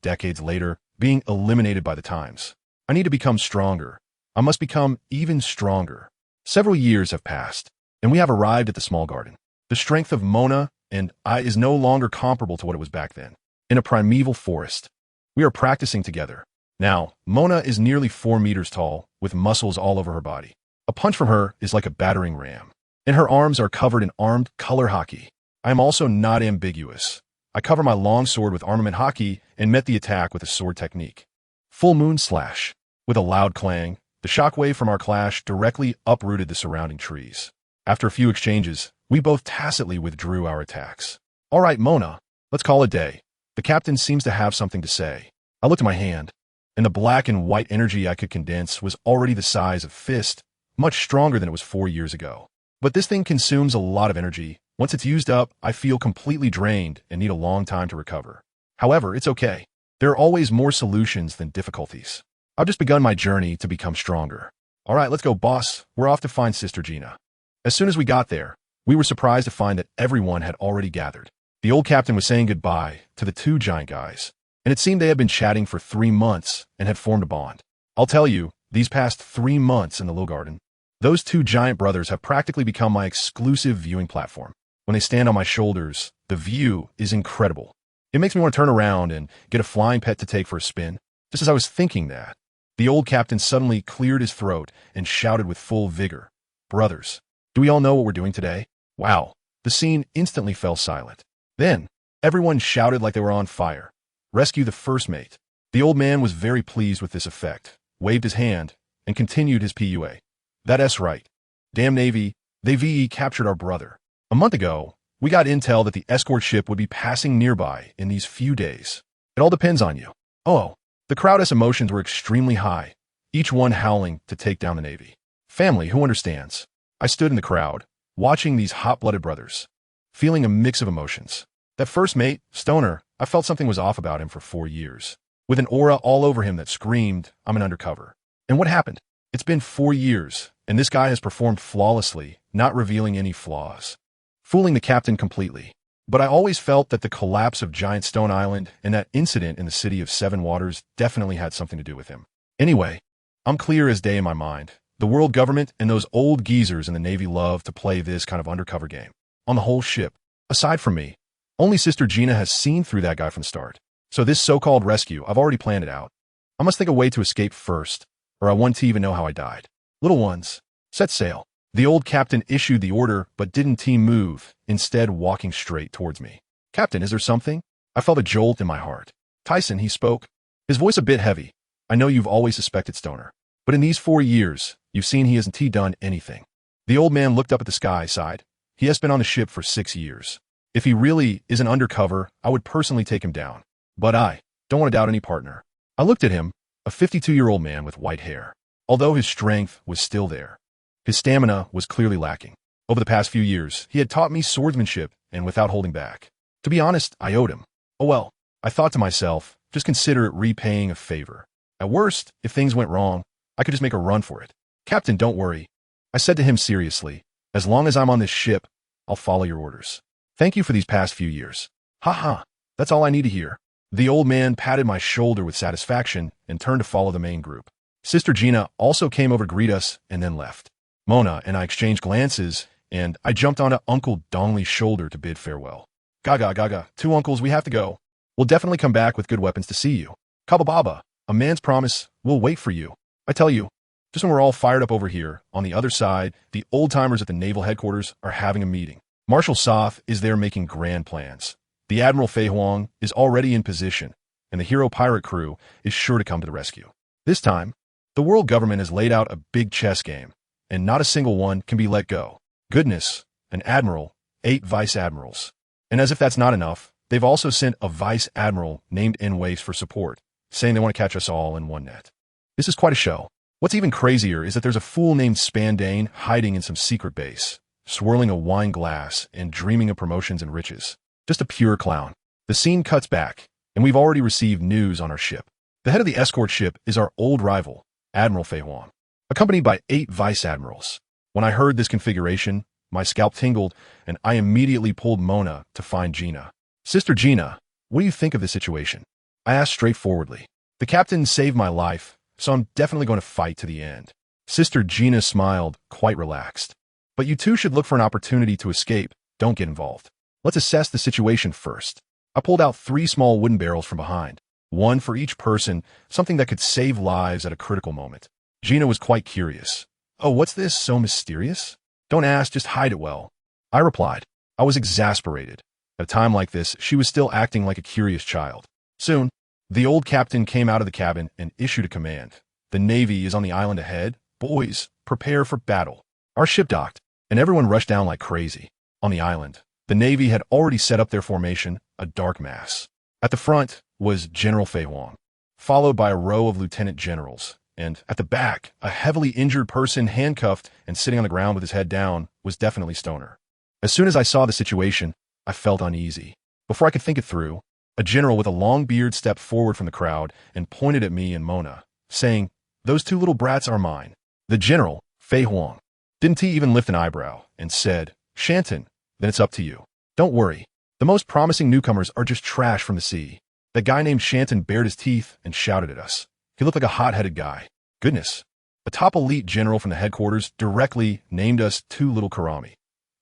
decades later, being eliminated by the times. I need to become stronger. I must become even stronger. Several years have passed, and we have arrived at the small garden. The strength of Mona and I is no longer comparable to what it was back then. In a primeval forest, we are practicing together. Now, Mona is nearly 4 meters tall, with muscles all over her body. A punch from her is like a battering ram, and her arms are covered in armed color hockey. I am also not ambiguous. I cover my long sword with armament hockey and met the attack with a sword technique. Full moon slash. With a loud clang, the shockwave from our clash directly uprooted the surrounding trees. After a few exchanges, we both tacitly withdrew our attacks. All right, Mona, let's call it a day. The captain seems to have something to say. I looked at my hand, and the black and white energy I could condense was already the size of fist, much stronger than it was 4 years ago. But this thing consumes a lot of energy. Once it's used up, I feel completely drained and need a long time to recover. However, it's okay. There are always more solutions than difficulties. I've just begun my journey to become stronger. All right, let's go, boss. We're off to find Sister Gina. As soon as we got there, we were surprised to find that everyone had already gathered. The old captain was saying goodbye to the 2 giant guys, and it seemed they had been chatting for 3 months and had formed a bond. I'll tell you, these past 3 months in the little garden, those 2 giant brothers have practically become my exclusive viewing platform. When they stand on my shoulders, the view is incredible. It makes me want to turn around and get a flying pet to take for a spin. Just as I was thinking that, the old captain suddenly cleared his throat and shouted with full vigor, "Brothers, do we all know what we're doing today?" Wow, the scene instantly fell silent. Then, everyone shouted like they were on fire. "Rescue the first mate." The old man was very pleased with this effect, waved his hand, and continued his PUA. "That's right. Damn Navy, they VE captured our brother. A month ago, we got intel that the escort ship would be passing nearby in these few days. It all depends on you." Oh, the crowd's emotions were extremely high, each one howling to take down the Navy. Family, who understands? I stood in the crowd, watching these hot-blooded brothers, feeling a mix of emotions. That first mate, Stoner, I felt something was off about him for 4 years, with an aura all over him that screamed, "I'm an undercover." And what happened? It's been 4 years, and this guy has performed flawlessly, not revealing any flaws, fooling the captain completely. But I always felt that the collapse of Giant Stone Island and that incident in the city of 7 Waters definitely had something to do with him. Anyway, I'm clear as day in my mind. The world government and those old geezers in the Navy love to play this kind of undercover game. On the whole ship, aside from me, only Sister Gina has seen through that guy from the start. So this so-called rescue, I've already planned it out. I must think a way to escape first, or I want to even know how I died. Little ones, Set sail. The old captain issued the order, but didn't team move, instead walking straight towards me. Captain, is there something? I felt a jolt in my heart. Tyson, he spoke, his voice a bit heavy. I know you've always suspected Stoner, but in these 4 years, you've seen he hasn't done anything. The old man looked up at the sky, sighed. He has been on the ship for 6 years. If he really isn't undercover, I would personally take him down. But I don't want to doubt any partner. I looked at him, a 52-year-old man with white hair. Although his strength was still there, his stamina was clearly lacking. Over the past few years, he had taught me swordsmanship and without holding back. To be honest, I owed him. Oh well, I thought to myself, just consider it repaying a favor. At worst, if things went wrong, I could just make a run for it. Captain, don't worry. I said to him seriously, as long as I'm on this ship, I'll follow your orders. Thank you for these past few years. Ha ha, that's all I need to hear. The old man patted my shoulder with satisfaction and turned to follow the main group. Sister Gina also came over to greet us and then left. Mona and I exchanged glances, and I jumped onto Uncle Dongley's shoulder to bid farewell. Gaga, gaga, 2 uncles, we have to go. We'll definitely come back with good weapons to see you. Kabababa, a man's promise, we'll wait for you. I tell you, just when we're all fired up over here, on the other side, the old-timers at the naval headquarters are having a meeting. Marshal Soth is there making grand plans. The Admiral Fei Huang is already in position, and the hero pirate crew is sure to come to the rescue. This time, the world government has laid out a big chess game, and not a single one can be let go. Goodness, an admiral, 8 vice admirals. And as if that's not enough, they've also sent a vice admiral named Enwace for support, saying they want to catch us all in one net. This is quite a show. What's even crazier is that there's a fool named Spandane hiding in some secret base, swirling a wine glass and dreaming of promotions and riches. Just a pure clown. The scene cuts back, and we've already received news on our ship. The head of the escort ship is our old rival, Admiral Fei Huang, accompanied by 8 vice admirals. When I heard this configuration, my scalp tingled, and I immediately pulled Mona to find Gina. Sister Gina, what do you think of this situation? I asked straightforwardly. The captain saved my life, so I'm definitely going to fight to the end. Sister Gina smiled, quite relaxed. But you two should look for an opportunity to escape. Don't get involved. Let's assess the situation first. I pulled out 3 small wooden barrels from behind, 1 for each person, something that could save lives at a critical moment. Gina was quite curious. Oh, what's this so mysterious? Don't ask, just hide it well. I replied. I was exasperated. At a time like this, she was still acting like a curious child. Soon, the old captain came out of the cabin and issued a command. The Navy is on the island ahead. Boys, prepare for battle. Our ship docked, and everyone rushed down like crazy. On the island, the Navy had already set up their formation, a dark mass. At the front was General Fei Huang, followed by a row of lieutenant generals, and at the back, a heavily injured person handcuffed and sitting on the ground with his head down was definitely Stoner. As soon as I saw the situation, I felt uneasy. Before I could think it through, a general with a long beard stepped forward from the crowd and pointed at me and Mona, saying, "Those 2 little brats are mine." The general, Fei Huang, didn't he even lift an eyebrow and said, "Shanton, then it's up to you. Don't worry. The most promising newcomers are just trash from the sea." That guy named Shanton bared his teeth and shouted at us. He looked like a hot-headed guy. Goodness. A top elite general from the headquarters directly named us 2 little karami.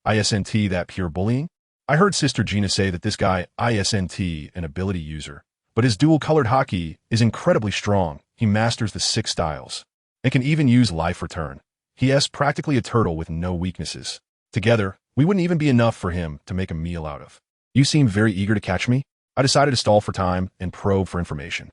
ISNT, that pure bullying? I heard Sister Gina say that this guy, ISNT, an ability user, but his dual-colored hockey is incredibly strong. He masters the 6 styles and can even use life return. He is practically a turtle with no weaknesses. Together, we wouldn't even be enough for him to make a meal out of. You seem very eager to catch me? I decided to stall for time and probe for information.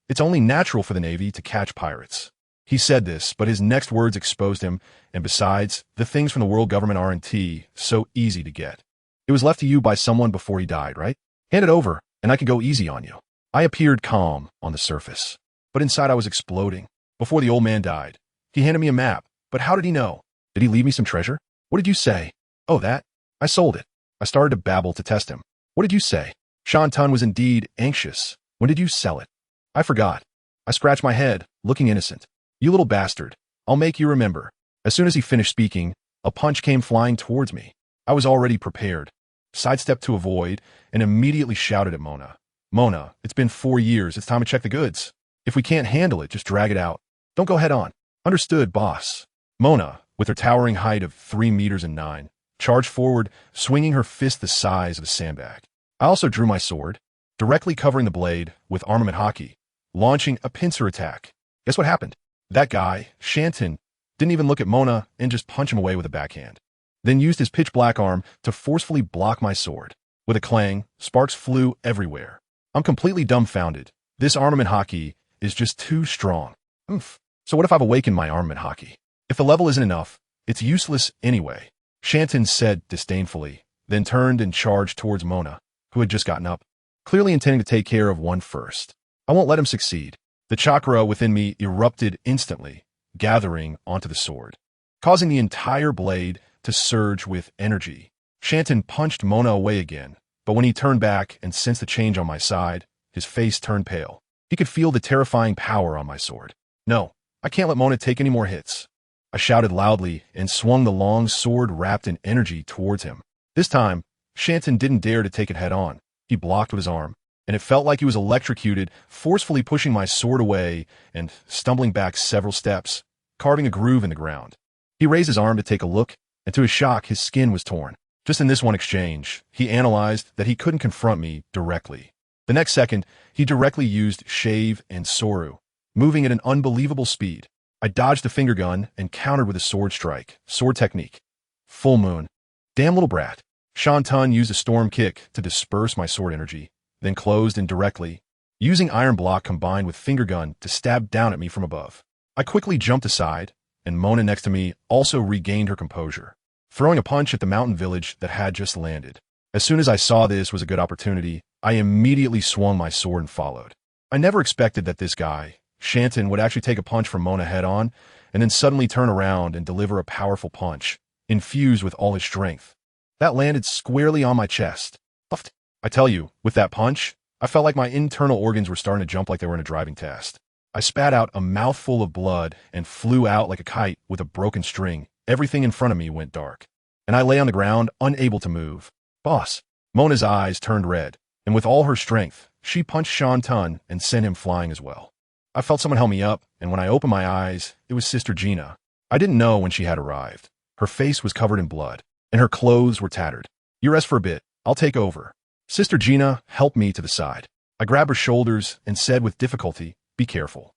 It's only natural for the Navy to catch pirates. He said this, but his next words exposed him, and besides, the things from the world government aren't so easy to get. It was left to you by someone before he died, right? Hand it over, and I can go easy on you. I appeared calm on the surface, but inside I was exploding. Before the old man died, he handed me a map, but how did he know? Did he leave me some treasure? What did you say? Oh, that? I sold it. I started to babble to test him. What did you say? Shan Tun was indeed anxious. When did you sell it? I forgot. I scratched my head, looking innocent. You little bastard. I'll make you remember. As soon as he finished speaking, a punch came flying towards me. I was already prepared, sidestepped to avoid, and immediately shouted at Mona. Mona, it's been 4 years. It's time to check the goods. If we can't handle it, just drag it out. Don't go head on. Understood, boss. Mona, with her towering height of 3 meters and 9, charged forward, swinging her fist the size of a sandbag. I also drew my sword, directly covering the blade with armament hockey, launching a pincer attack. Guess what happened? That guy, Shanton, didn't even look at Mona and just punch him away with a backhand. Then used his pitch-black arm to forcefully block my sword. With a clang, sparks flew everywhere. I'm completely dumbfounded. This armament hockey is just too strong. Oof. So what if I've awakened my armament hockey? If the level isn't enough, it's useless anyway, Shanton said disdainfully, then turned and charged towards Mona, who had just gotten up, clearly intending to take care of one first. I won't let him succeed. The chakra within me erupted instantly, gathering onto the sword, causing the entire blade to surge with energy. Shanton punched Mona away again, but when he turned back and sensed the change on my side, his face turned pale. He could feel the terrifying power on my sword. No, I can't let Mona take any more hits. I shouted loudly and swung the long sword wrapped in energy towards him. This time, Shanton didn't dare to take it head on. He blocked with his arm, and it felt like he was electrocuted, forcefully pushing my sword away and stumbling back several steps, carving a groove in the ground. He raised his arm to take a look, and to his shock, his skin was torn. Just in this one exchange, he analyzed that he couldn't confront me directly. The next second, he directly used Shave and Soru, moving at an unbelievable speed. I dodged a finger gun and countered with a sword strike. Sword technique. Full moon. Damn little brat. Shantan used a storm kick to disperse my sword energy, then closed in directly, using iron block combined with finger gun to stab down at me from above. I quickly jumped aside, and Mona next to me also regained her composure, throwing a punch at the mountain village that had just landed. As soon as I saw this was a good opportunity, I immediately swung my sword and followed. I never expected that this guy, Shanton, would actually take a punch from Mona head-on, and then suddenly turn around and deliver a powerful punch, infused with all his strength. That landed squarely on my chest. I tell you, with that punch, I felt like my internal organs were starting to jump like they were in a driving test. I spat out a mouthful of blood and flew out like a kite with a broken string. Everything in front of me went dark, and I lay on the ground, unable to move. Boss. Mona's eyes turned red, and with all her strength, she punched Shantan and sent him flying as well. I felt someone help me up, and when I opened my eyes, it was Sister Gina. I didn't know when she had arrived. Her face was covered in blood, and her clothes were tattered. You rest for a bit. I'll take over. Sister Gina helped me to the side. I grabbed her shoulders and said with difficulty, be careful.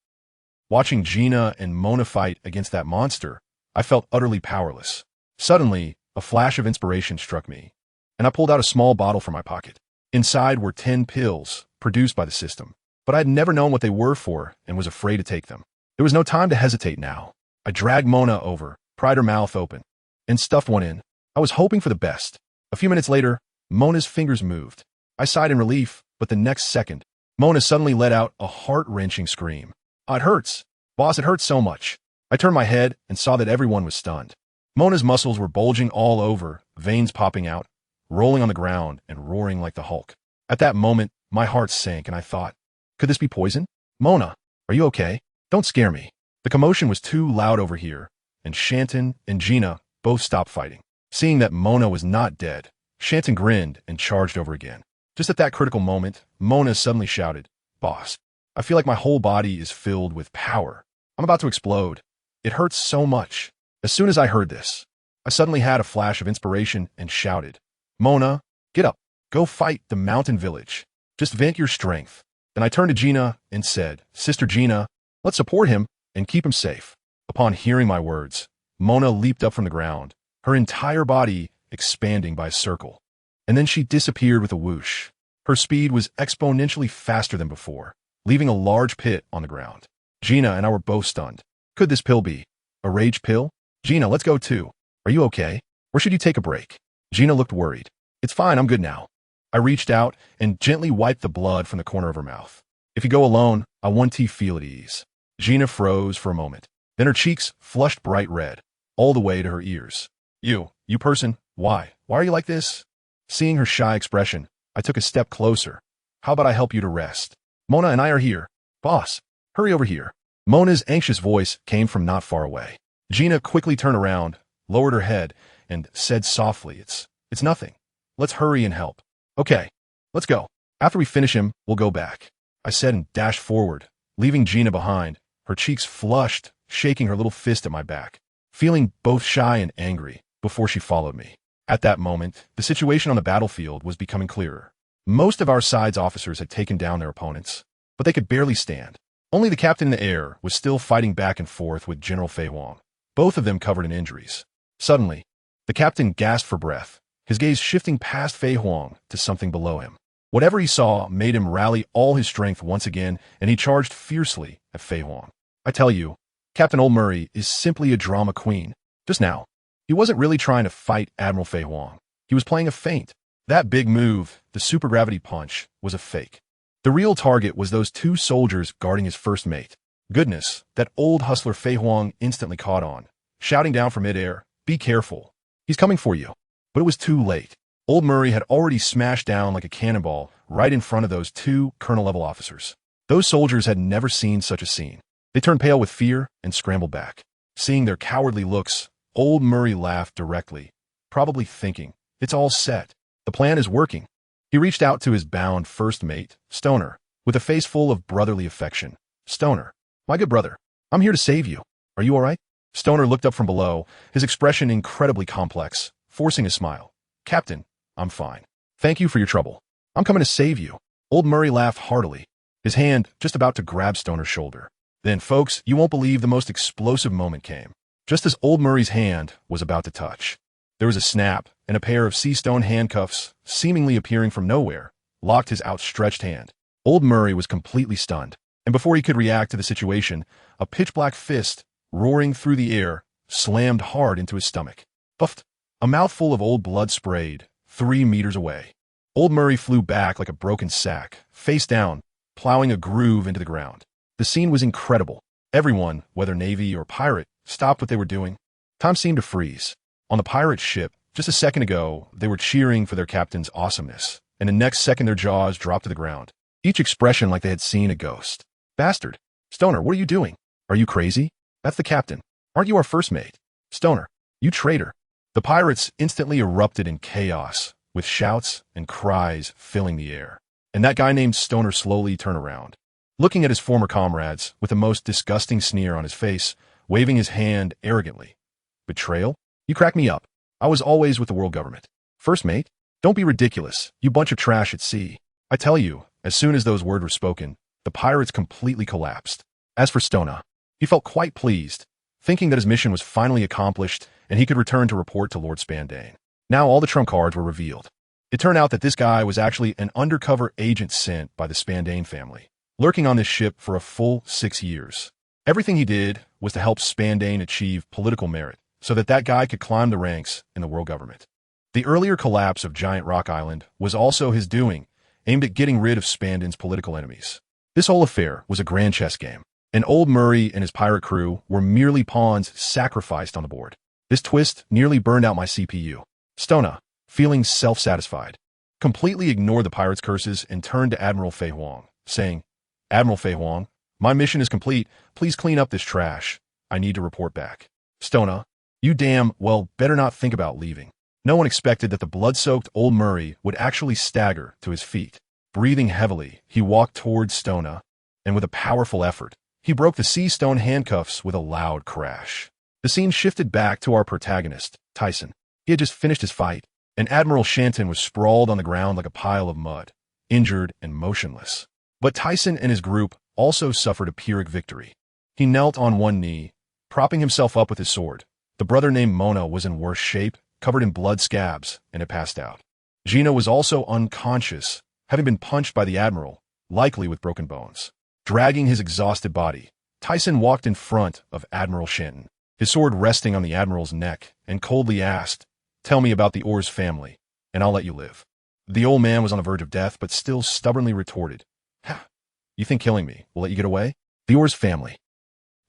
Watching Gina and Mona fight against that monster, I felt utterly powerless. Suddenly, a flash of inspiration struck me, and I pulled out a small bottle from my pocket. Inside were 10 pills produced by the system, but I had never known what they were for and was afraid to take them. There was no time to hesitate now. I dragged Mona over, pried her mouth open, and stuffed one in. I was hoping for the best. A few minutes later, Mona's fingers moved. I sighed in relief, but the next second, Mona suddenly let out a heart-wrenching scream. It hurts. Boss, it hurts so much. I turned my head and saw that everyone was stunned. Mona's muscles were bulging all over, veins popping out, rolling on the ground and roaring like the Hulk. At that moment, my heart sank and I thought, could this be poison? Mona, are you okay? Don't scare me. The commotion was too loud over here, and Shanton and Gina both stopped fighting. Seeing that Mona was not dead, Shanton grinned and charged over again. Just at that critical moment, Mona suddenly shouted, Boss, I feel like my whole body is filled with power. I'm about to explode. It hurts so much. As soon as I heard this, I suddenly had a flash of inspiration and shouted, Mona, get up. Go fight the mountain village. Just vent your strength. Then I turned to Gina and said, Sister Gina, let's support him and keep him safe. Upon hearing my words, Mona leaped up from the ground, her entire body expanding by a circle. And then she disappeared with a whoosh. Her speed was exponentially faster than before, leaving a large pit on the ground. Gina and I were both stunned. Could this pill be a rage pill? Gina, let's go too. Are you okay? Or should you take a break? Gina looked worried. It's fine, I'm good now. I reached out and gently wiped the blood from the corner of her mouth. If you go alone, I want to feel at ease. Gina froze for a moment. Then her cheeks flushed bright red, all the way to her ears. You person, why? Why are you like this? Seeing her shy expression, I took a step closer. How about I help you to rest? Mona and I are here. Boss, hurry over here. Mona's anxious voice came from not far away. Gina quickly turned around, lowered her head, and said softly, It's nothing. Let's hurry and help. Okay, let's go. After we finish him, we'll go back. I said and dashed forward, leaving Gina behind, her cheeks flushed, shaking her little fist at my back, feeling both shy and angry before she followed me. At that moment, the situation on the battlefield was becoming clearer. Most of our side's officers had taken down their opponents, but they could barely stand. Only the captain in the air was still fighting back and forth with General Fei Huang. both of them covered in injuries. Suddenly, the captain gasped for breath, his gaze shifting past Fei Huang to something below him. Whatever he saw made him rally all his strength once again, and he charged fiercely at Fei Huang. I tell you, Captain Old Murray is simply a drama queen. Just now, he wasn't really trying to fight Admiral Fei Huang. He was playing a feint. That big move, the supergravity punch, was a fake. The real target was those two soldiers guarding his first mate. Goodness, that old hustler Fei Huang instantly caught on, shouting down from midair, "Be careful. He's coming for you." But it was too late. Old Murray had already smashed down like a cannonball right in front of those two colonel-level officers. Those soldiers had never seen such a scene. They turned pale with fear and scrambled back. Seeing their cowardly looks, Old Murray laughed directly, probably thinking, "It's all set. The plan is working." He reached out to his bound first mate, Stoner, with a face full of brotherly affection. "Stoner, my good brother, I'm here to save you. Are you all right?" Stoner looked up from below, his expression incredibly complex, forcing a smile. "Captain, I'm fine. Thank you for your trouble. I'm coming to save you." Old Murray laughed heartily, his hand just about to grab Stoner's shoulder. Then, folks, you won't believe the most explosive moment came. Just as Old Murray's hand was about to touch, there was a snap, and a pair of sea-stone handcuffs, seemingly appearing from nowhere, locked his outstretched hand. Old Murray was completely stunned, and before he could react to the situation, a pitch-black fist, roaring through the air, slammed hard into his stomach. Puffed. A mouthful of old blood sprayed, 3 meters away. Old Murray flew back like a broken sack, face down, plowing a groove into the ground. The scene was incredible. Everyone, whether Navy or pirate, stopped what they were doing. Time seemed to freeze. On the pirate ship, just a second ago, they were cheering for their captain's awesomeness, and the next second their jaws dropped to the ground, each expression like they had seen a ghost. "Bastard! Stoner, what are you doing? Are you crazy? That's the captain. Aren't you our first mate? Stoner, you traitor!" The pirates instantly erupted in chaos, with shouts and cries filling the air. And that guy named Stoner slowly turned around, looking at his former comrades with the most disgusting sneer on his face, waving his hand arrogantly. "Betrayal? You crack me up. I was always with the world government. First mate? Don't be ridiculous, you bunch of trash at sea." I tell you, as soon as those words were spoken, the pirates completely collapsed. As for Stoner, he felt quite pleased, thinking that his mission was finally accomplished and he could return to report to Lord Spandane. Now all the trump cards were revealed. It turned out that this guy was actually an undercover agent sent by the Spandane family, lurking on this ship for a full 6 years. Everything he did was to help Spandane achieve political merit, so that guy could climb the ranks in the world government. The earlier collapse of Giant Rock Island was also his doing, aimed at getting rid of Spandane's political enemies. This whole affair was a grand chess game, and Old Murray and his pirate crew were merely pawns sacrificed on the board. This twist nearly burned out my CPU. Stoner, feeling self-satisfied, completely ignored the pirates' curses and turned to Admiral Fei Huang, saying, "Admiral Fei Huang, my mission is complete. Please clean up this trash. I need to report back." "Stoner, you better not think about leaving." No one expected that the blood-soaked Old Murray would actually stagger to his feet. Breathing heavily, he walked towards Stoner, and with a powerful effort, he broke the sea-stone handcuffs with a loud crash. The scene shifted back to our protagonist, Tyson. He had just finished his fight, and Admiral Shanton was sprawled on the ground like a pile of mud, injured and motionless. But Tyson and his group also suffered a Pyrrhic victory. He knelt on one knee, propping himself up with his sword. The brother named Mona was in worse shape, covered in blood scabs, and had passed out. Gina was also unconscious, having been punched by the Admiral, likely with broken bones. Dragging his exhausted body, Tyson walked in front of Admiral Shanton, his sword resting on the Admiral's neck, and coldly asked, "Tell me about the Ols family, and I'll let you live." The old man was on the verge of death, but still stubbornly retorted, "Ha! You think killing me will let you get away? The Ols family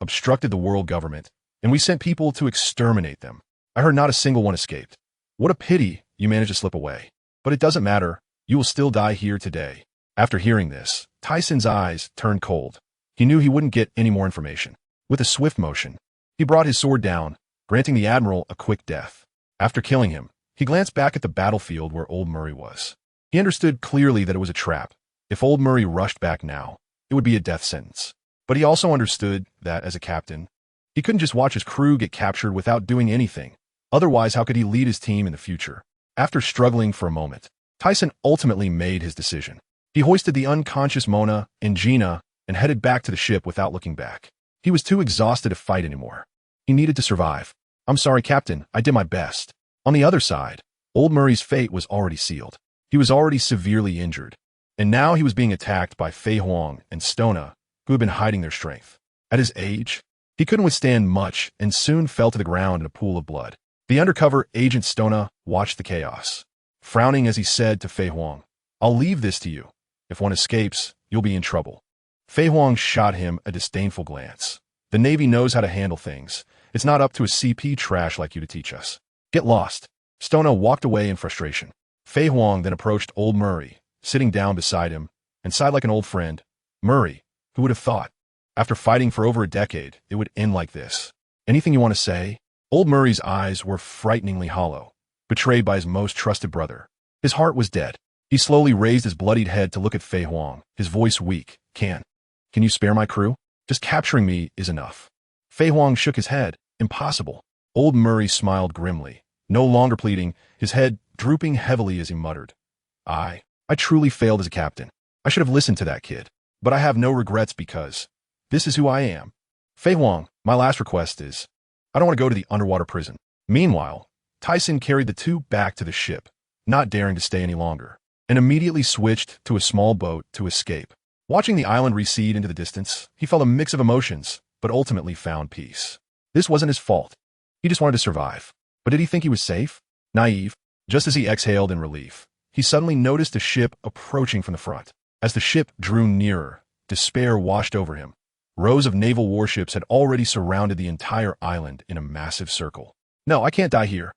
obstructed the world government, and we sent people to exterminate them. I heard not a single one escaped. What a pity you managed to slip away. But it doesn't matter. You will still die here today." After hearing this, Tyson's eyes turned cold. He knew he wouldn't get any more information. With a swift motion, he brought his sword down, granting the Admiral a quick death. After killing him, he glanced back at the battlefield where Old Murray was. He understood clearly that it was a trap. If Old Murray rushed back now, it would be a death sentence. But he also understood that, as a captain, he couldn't just watch his crew get captured without doing anything. Otherwise, how could he lead his team in the future? After struggling for a moment, Tyson ultimately made his decision. He hoisted the unconscious Mona and Gina and headed back to the ship without looking back. He was too exhausted to fight anymore. He needed to survive. I'm sorry, Captain, I did my best. On the other side, old Murray's fate was already sealed. He was already severely injured. And now he was being attacked by Fei Huang and Stona, who had been hiding their strength. At his age, he couldn't withstand much and soon fell to the ground in a pool of blood. The undercover agent Stona watched the chaos, frowning as he said to Fei Huang, I'll leave this to you. If one escapes, you'll be in trouble. Fei Huang shot him a disdainful glance. The Navy knows how to handle things. It's not up to a CP trash like you to teach us. Get lost. Stona walked away in frustration. Fei Huang then approached old Murray, sitting down beside him, and sighed like an old friend. Murray, who would have thought? After fighting for over a decade, it would end like this. Anything you want to say? Old Murray's eyes were frighteningly hollow, betrayed by his most trusted brother. His heart was dead. He slowly raised his bloodied head to look at Fei Huang, his voice weak. Can you spare my crew? Just capturing me is enough. Fei Huang shook his head. Impossible. Old Murray smiled grimly, no longer pleading, his head drooping heavily as he muttered. I truly failed as a captain. I should have listened to that kid. But I have no regrets because this is who I am. Fei Huang, my last request is, I don't want to go to the underwater prison. Meanwhile, Tisen carried the two back to the ship, not daring to stay any longer, and immediately switched to a small boat to escape. Watching the island recede into the distance, he felt a mix of emotions, but ultimately found peace. This wasn't his fault. He just wanted to survive. But did he think he was safe? Naive. Just as he exhaled in relief, he suddenly noticed a ship approaching from the front. As the ship drew nearer, despair washed over him. Rows of naval warships had already surrounded the entire island in a massive circle. No, I can't die here.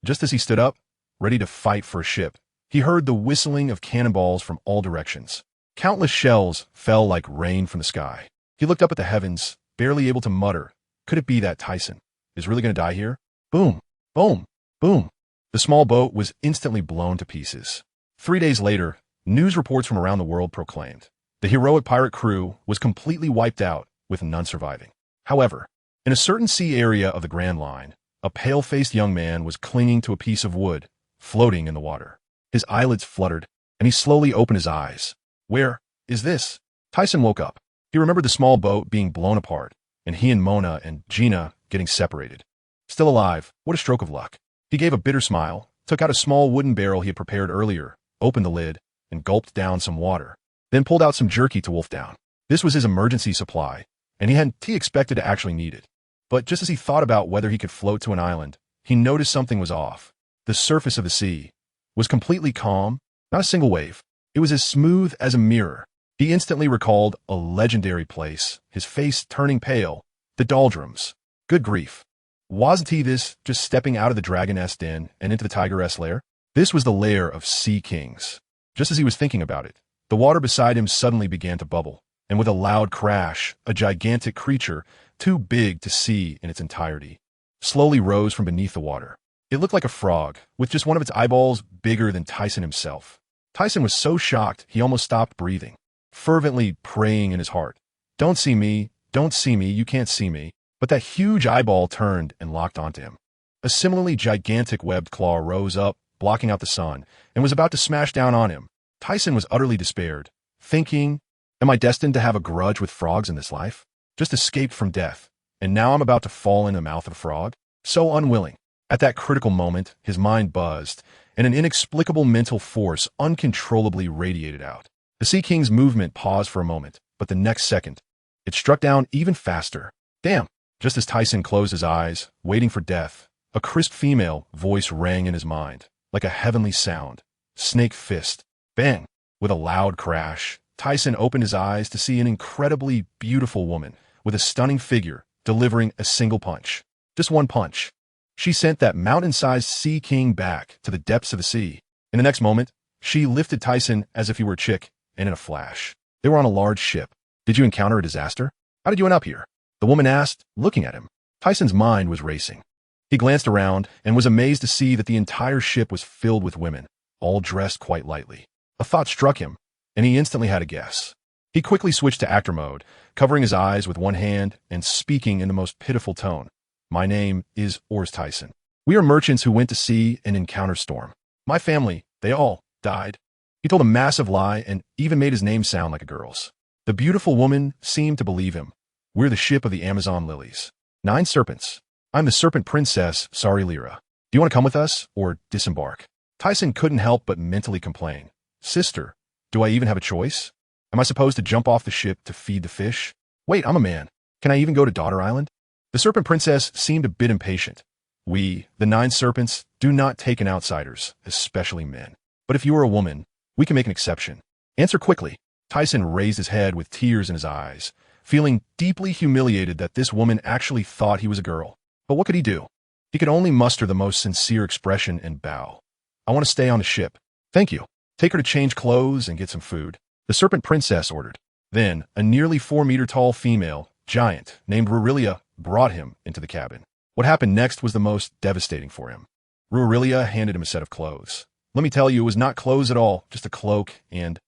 Just as he stood up, ready to fight for a ship, he heard the whistling of cannonballs from all directions. Countless shells fell like rain from the sky. He looked up at the heavens, barely able to mutter, could it be that Tisen is really going to die here? Boom, boom, boom. The small boat was instantly blown to pieces. 3 days later, news reports from around the world proclaimed the heroic pirate crew was completely wiped out, with none surviving. However, in a certain sea area of the Grand Line, a pale-faced young man was clinging to a piece of wood, floating in the water. His eyelids fluttered, and he slowly opened his eyes. Where is this? Tisen woke up. He remembered the small boat being blown apart, and he and Mona and Gina getting separated. Still alive, what a stroke of luck. He gave a bitter smile, took out a small wooden barrel he had prepared earlier, opened the lid, and gulped down some water, then pulled out some jerky to wolf down. This was his emergency supply, and he expected to actually need it. But just as he thought about whether he could float to an island, he noticed something was off. The surface of the sea was completely calm, not a single wave. It was as smooth as a mirror. He instantly recalled a legendary place, his face turning pale, the doldrums. Good grief. Wasn't he this just stepping out of the dragoness den and into the tigeress lair? This was the lair of sea kings. Just as he was thinking about it, the water beside him suddenly began to bubble, and with a loud crash, a gigantic creature, too big to see in its entirety, slowly rose from beneath the water. It looked like a frog, with just one of its eyeballs bigger than Tisen himself. Tisen was so shocked he almost stopped breathing, fervently praying in his heart, don't see me, you can't see me. But that huge eyeball turned and locked onto him. A similarly gigantic webbed claw rose up, blocking out the sun, and was about to smash down on him. Tisen was utterly despaired, thinking, am I destined to have a grudge with frogs in this life? Just escaped from death, and now I'm about to fall in the mouth of a frog? So unwilling. At that critical moment, his mind buzzed, and an inexplicable mental force uncontrollably radiated out. The Sea King's movement paused for a moment, but the next second, it struck down even faster. Damn! Just as Tisen closed his eyes, waiting for death, a crisp female voice rang in his mind, like a heavenly sound. Snake fist. Bang! With a loud crash, Tisen opened his eyes to see an incredibly beautiful woman with a stunning figure delivering a single punch. Just one punch. She sent that mountain-sized Sea King back to the depths of the sea. In the next moment, she lifted Tisen as if he were a chick, and in a flash, they were on a large ship. Did you encounter a disaster? How did you end up here? The woman asked, looking at him. Tisen's mind was racing. He glanced around and was amazed to see that the entire ship was filled with women, all dressed quite lightly. A thought struck him, and he instantly had a guess. He quickly switched to actor mode, covering his eyes with one hand and speaking in the most pitiful tone. My name is Ols Tisen. We are merchants who went to sea and encountered storm. My family, they all died. He told a massive lie and even made his name sound like a girl's. The beautiful woman seemed to believe him. We're the ship of the Amazon lilies. 9 serpents. I'm the Serpent Princess, sorry Lyra. Do you want to come with us, or disembark? Tisen couldn't help but mentally complain. Sister, do I even have a choice? Am I supposed to jump off the ship to feed the fish? Wait, I'm a man. Can I even go to Daughter Island? The Serpent Princess seemed a bit impatient. We, the 9 serpents, do not take in outsiders, especially men. But if you are a woman, we can make an exception. Answer quickly. Tisen raised his head with tears in his eyes, feeling deeply humiliated that this woman actually thought he was a girl. But what could he do? He could only muster the most sincere expression and bow. I want to stay on the ship. Thank you. Take her to change clothes and get some food. The Serpent Princess ordered. Then, a nearly 4-meter-tall female, giant, named Rurelia, brought him into the cabin. What happened next was the most devastating for him. Rurelia handed him a set of clothes. Let me tell you, it was not clothes at all, just a cloak and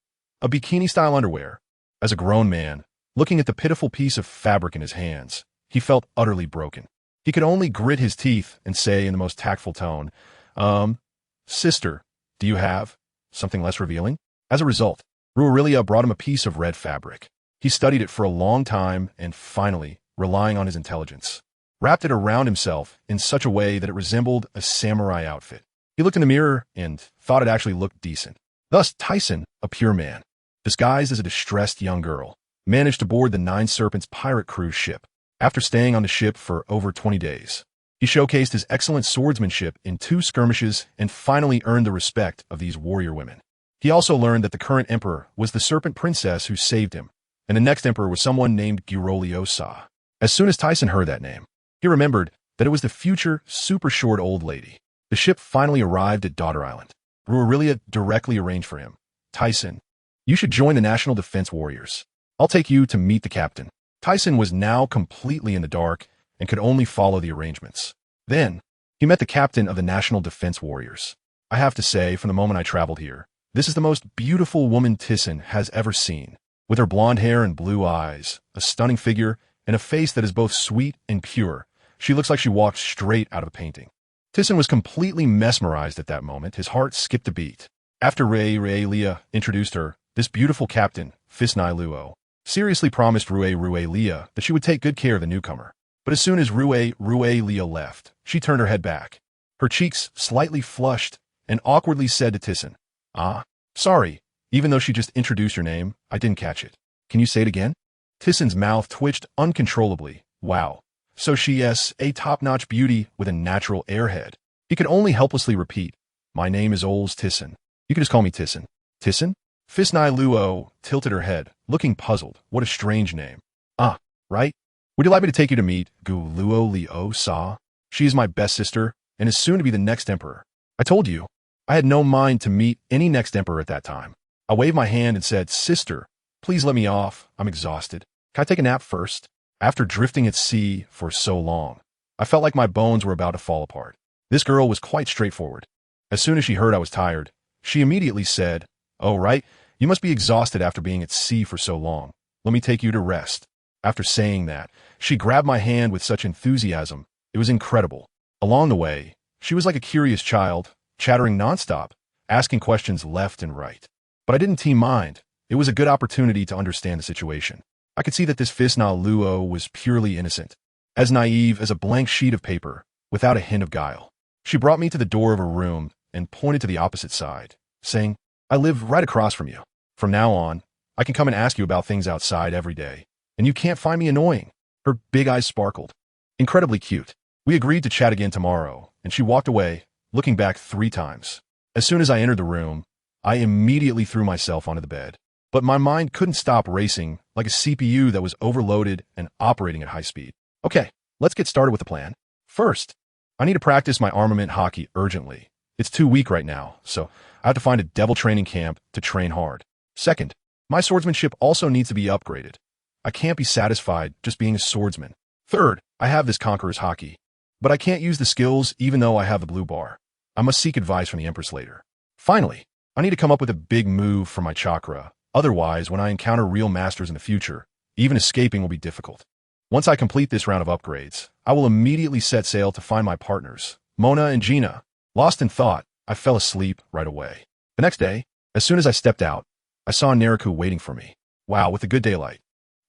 a bikini-style underwear. As a grown man, looking at the pitiful piece of fabric in his hands, he felt utterly broken. He could only grit his teeth and say in the most tactful tone, Sister, do you have something less revealing? As a result, Rurelia brought him a piece of red fabric. He studied it for a long time and finally, relying on his intelligence, wrapped it around himself in such a way that it resembled a samurai outfit. He looked in the mirror and thought it actually looked decent. Thus, Tisen, a pure man, disguised as a distressed young girl, managed to board the 9 Serpents pirate cruise ship. After staying on the ship for over 20 days, he showcased his excellent swordsmanship in 2 skirmishes and finally earned the respect of these warrior women. He also learned that the current emperor was the Serpent Princess who saved him, and the next emperor was someone named Giroliosa. As soon as Tisen heard that name, he remembered that it was the future, super short old lady. The ship finally arrived at Daughter Island. Rurelia directly arranged for him. Tisen, you should join the National Defense Warriors. I'll take you to meet the captain. Tisen was now completely in the dark and could only follow the arrangements. Then, he met the captain of the National Defense Warriors. I have to say, from the moment I traveled here, this is the most beautiful woman Tisen has ever seen. With her blonde hair and blue eyes, a stunning figure, and a face that is both sweet and pure, she looks like she walked straight out of a painting. Tisen was completely mesmerized at that moment. His heart skipped a beat. After Rurelia introduced her, this beautiful captain, Thissenfaces, seriously promised Rurelia that she would take good care of the newcomer. But as soon as Rurelia left, she turned her head back. Her cheeks slightly flushed and awkwardly said to Tisen, sorry, even though she just introduced your name, I didn't catch it. Can you say it again? Tissen's mouth twitched uncontrollably. Wow. So she is a top-notch beauty with a natural airhead. He could only helplessly repeat, my name is Ols Tisen. You can just call me Tisen. Tisen? Thissenfaces tilted her head, looking puzzled. What a strange name. Right? Would you like me to take you to meet Giroliosa? She is my best sister and is soon to be the next emperor. I told you, I had no mind to meet any next emperor at that time. I waved my hand and said, Sister, please let me off. I'm exhausted. Can I take a nap first? After drifting at sea for so long, I felt like my bones were about to fall apart. This girl was quite straightforward. As soon as she heard I was tired, she immediately said, Oh, right, you must be exhausted after being at sea for so long. Let me take you to rest. After saying that, she grabbed my hand with such enthusiasm. It was incredible. Along the way, she was like a curious child, chattering nonstop, asking questions left and right. But I didn't mind. It was a good opportunity to understand the situation. I could see that this Thissenfaces was purely innocent, as naive as a blank sheet of paper, without a hint of guile. She brought me to the door of her room and pointed to the opposite side, saying, I live right across from you. From now on, I can come and ask you about things outside every day, and you can't find me annoying. Her big eyes sparkled. Incredibly cute. We agreed to chat again tomorrow, and she walked away, looking back 3 times. As soon as I entered the room, I immediately threw myself onto the bed. But my mind couldn't stop racing like a CPU that was overloaded and operating at high speed. Okay, let's get started with the plan. First, I need to practice my armament hockey urgently. It's too weak right now, so I have to find a devil training camp to train hard. Second, my swordsmanship also needs to be upgraded. I can't be satisfied just being a swordsman. Third, I have this conqueror's hockey, but I can't use the skills even though I have the blue bar. I must seek advice from the Empress later. Finally, I need to come up with a big move for my chakra. Otherwise, when I encounter real masters in the future, even escaping will be difficult. Once I complete this round of upgrades, I will immediately set sail to find my partners, Mona and Gina. Lost in thought, I fell asleep right away. The next day, as soon as I stepped out, I saw Nariku waiting for me. Wow, with the good daylight.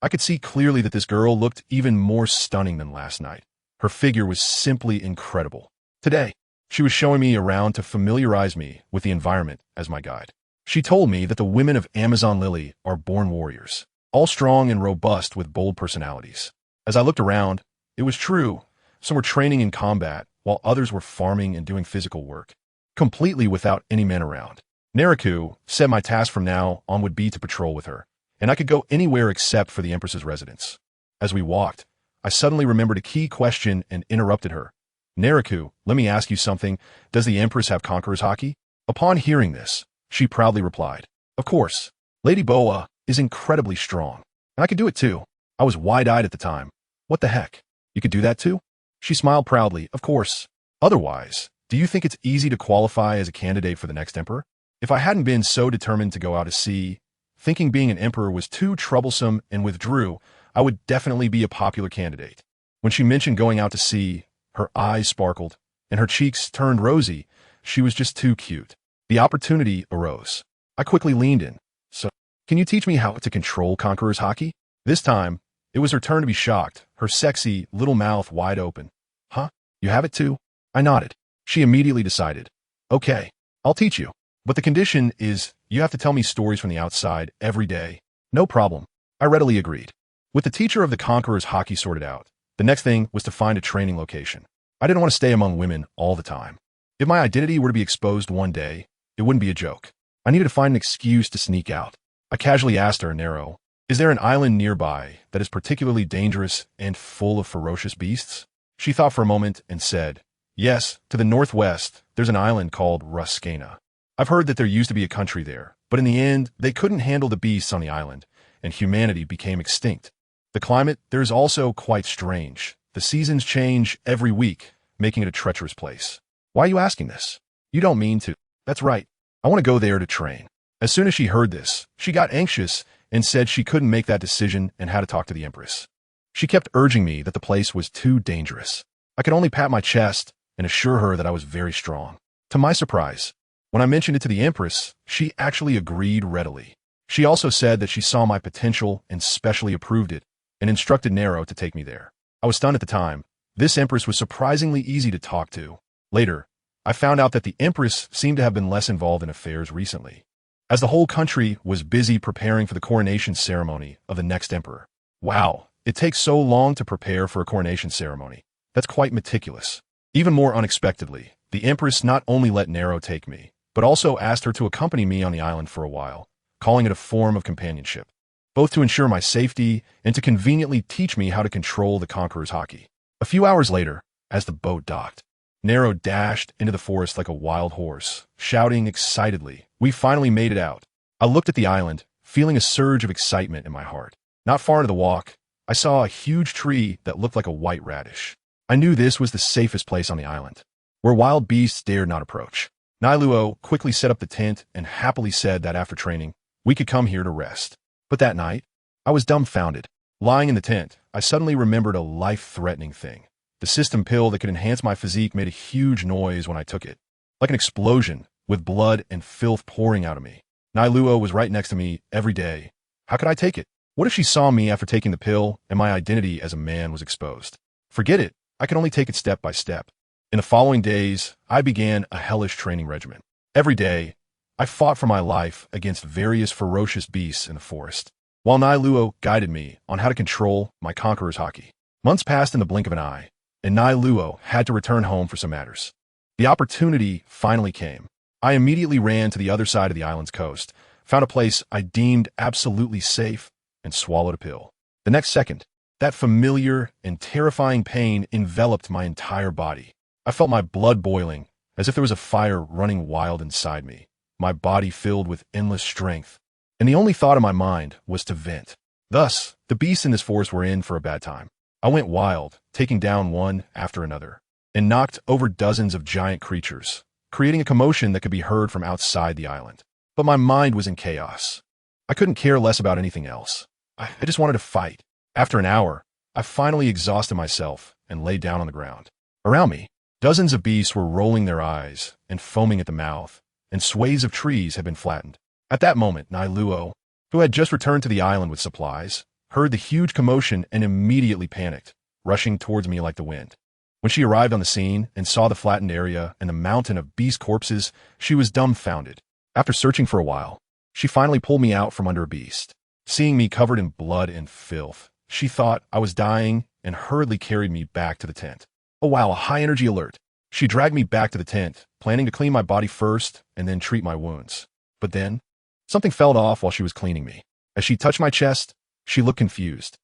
I could see clearly that this girl looked even more stunning than last night. Her figure was simply incredible. Today, she was showing me around to familiarize me with the environment as my guide. She told me that the women of Amazon Lily are born warriors, all strong and robust with bold personalities. As I looked around, it was true. Some were training in combat, while others were farming and doing physical work, completely without any men around. Nariku said my task from now on would be to patrol with her, and I could go anywhere except for the Empress's residence. As we walked, I suddenly remembered a key question and interrupted her. Nariku, let me ask you something. Does the Empress have Conqueror's Haki? Upon hearing this, she proudly replied, of course. Lady Boa is incredibly strong, and I could do it too. I was wide-eyed at the time. What the heck? You could do that too? She smiled proudly, of course. Otherwise, do you think it's easy to qualify as a candidate for the next emperor? If I hadn't been so determined to go out to sea, thinking being an emperor was too troublesome and withdrew, I would definitely be a popular candidate. When she mentioned going out to sea, her eyes sparkled, and her cheeks turned rosy. She was just too cute. The opportunity arose. I quickly leaned in. So, can you teach me how to control Conqueror's Haki? This time, it was her turn to be shocked, her sexy little mouth wide open. Huh? You have it too? I nodded. She immediately decided. Okay, I'll teach you. But the condition is, you have to tell me stories from the outside every day. No problem. I readily agreed. With the teacher of the Conqueror's Haki sorted out, the next thing was to find a training location. I didn't want to stay among women all the time. If my identity were to be exposed one day, it wouldn't be a joke. I needed to find an excuse to sneak out. I casually asked her, Nero, is there an island nearby that is particularly dangerous and full of ferocious beasts? She thought for a moment and said, yes, to the northwest, there's an island called Ruskana. I've heard that there used to be a country there, but in the end, they couldn't handle the beasts on the island, and humanity became extinct. The climate there is also quite strange. The seasons change every week, making it a treacherous place. Why are you asking this? You don't mean to. That's right. I want to go there to train. As soon as she heard this, she got anxious and said she couldn't make that decision and had to talk to the Empress. She kept urging me that the place was too dangerous. I could only pat my chest and assure her that I was very strong. To my surprise, when I mentioned it to the Empress, she actually agreed readily. She also said that she saw my potential and specially approved it and instructed Nero to take me there. I was stunned at the time. This Empress was surprisingly easy to talk to. Later, I found out that the Empress seemed to have been less involved in affairs recently, as the whole country was busy preparing for the coronation ceremony of the next emperor. Wow, it takes so long to prepare for a coronation ceremony. That's quite meticulous. Even more unexpectedly, the Empress not only let Nero take me, but also asked her to accompany me on the island for a while, calling it a form of companionship, both to ensure my safety and to conveniently teach me how to control the Conqueror's Haki. A few hours later, as the boat docked, Nero dashed into the forest like a wild horse, shouting excitedly. We finally made it out. I looked at the island, feeling a surge of excitement in my heart. Not far into the walk, I saw a huge tree that looked like a white radish. I knew this was the safest place on the island, where wild beasts dared not approach. Nailuo quickly set up the tent and happily said that after training, we could come here to rest. But that night, I was dumbfounded. Lying in the tent, I suddenly remembered a life-threatening thing. The system pill that could enhance my physique made a huge noise when I took it, like an explosion, with blood and filth pouring out of me. Nailuo was right next to me every day. How could I take it? What if she saw me after taking the pill and my identity as a man was exposed? Forget it. I could only take it step by step. In the following days, I began a hellish training regimen. Every day, I fought for my life against various ferocious beasts in the forest, while Nailuo guided me on how to control my Conqueror's Haki. Months passed in the blink of an eye, and Nailuo had to return home for some matters. The opportunity finally came. I immediately ran to the other side of the island's coast, found a place I deemed absolutely safe, and swallowed a pill. The next second, that familiar and terrifying pain enveloped my entire body. I felt my blood boiling, as if there was a fire running wild inside me, my body filled with endless strength, and the only thought in my mind was to vent. Thus, the beasts in this forest were in for a bad time. I went wild, taking down one after another, and knocked over dozens of giant creatures, creating a commotion that could be heard from outside the island. But my mind was in chaos. I couldn't care less about anything else. I just wanted to fight. After an hour, I finally exhausted myself and lay down on the ground. Around me, dozens of beasts were rolling their eyes and foaming at the mouth, and swathes of trees had been flattened. At that moment, Nailuo, who had just returned to the island with supplies, heard the huge commotion and immediately panicked, rushing towards me like the wind. When she arrived on the scene and saw the flattened area and the mountain of beast corpses, she was dumbfounded. After searching for a while, she finally pulled me out from under a beast. Seeing me covered in blood and filth, she thought I was dying and hurriedly carried me back to the tent. Oh wow, a high-energy alert. She dragged me back to the tent, planning to clean my body first and then treat my wounds. But then, something fell off while she was cleaning me. As she touched my chest, she looked confused.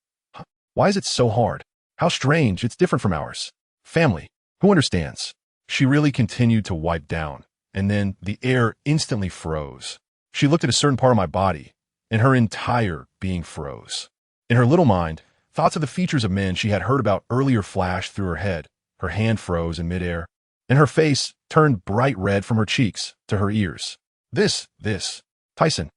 Why is it so hard? How strange, it's different from ours. Family, who understands? She really continued to wipe down, and then the air instantly froze. She looked at a certain part of my body, and her entire being froze. In her little mind, thoughts of the features of men she had heard about earlier flashed through her head. Her hand froze in midair, and her face turned bright red from her cheeks to her ears. This, Tyson,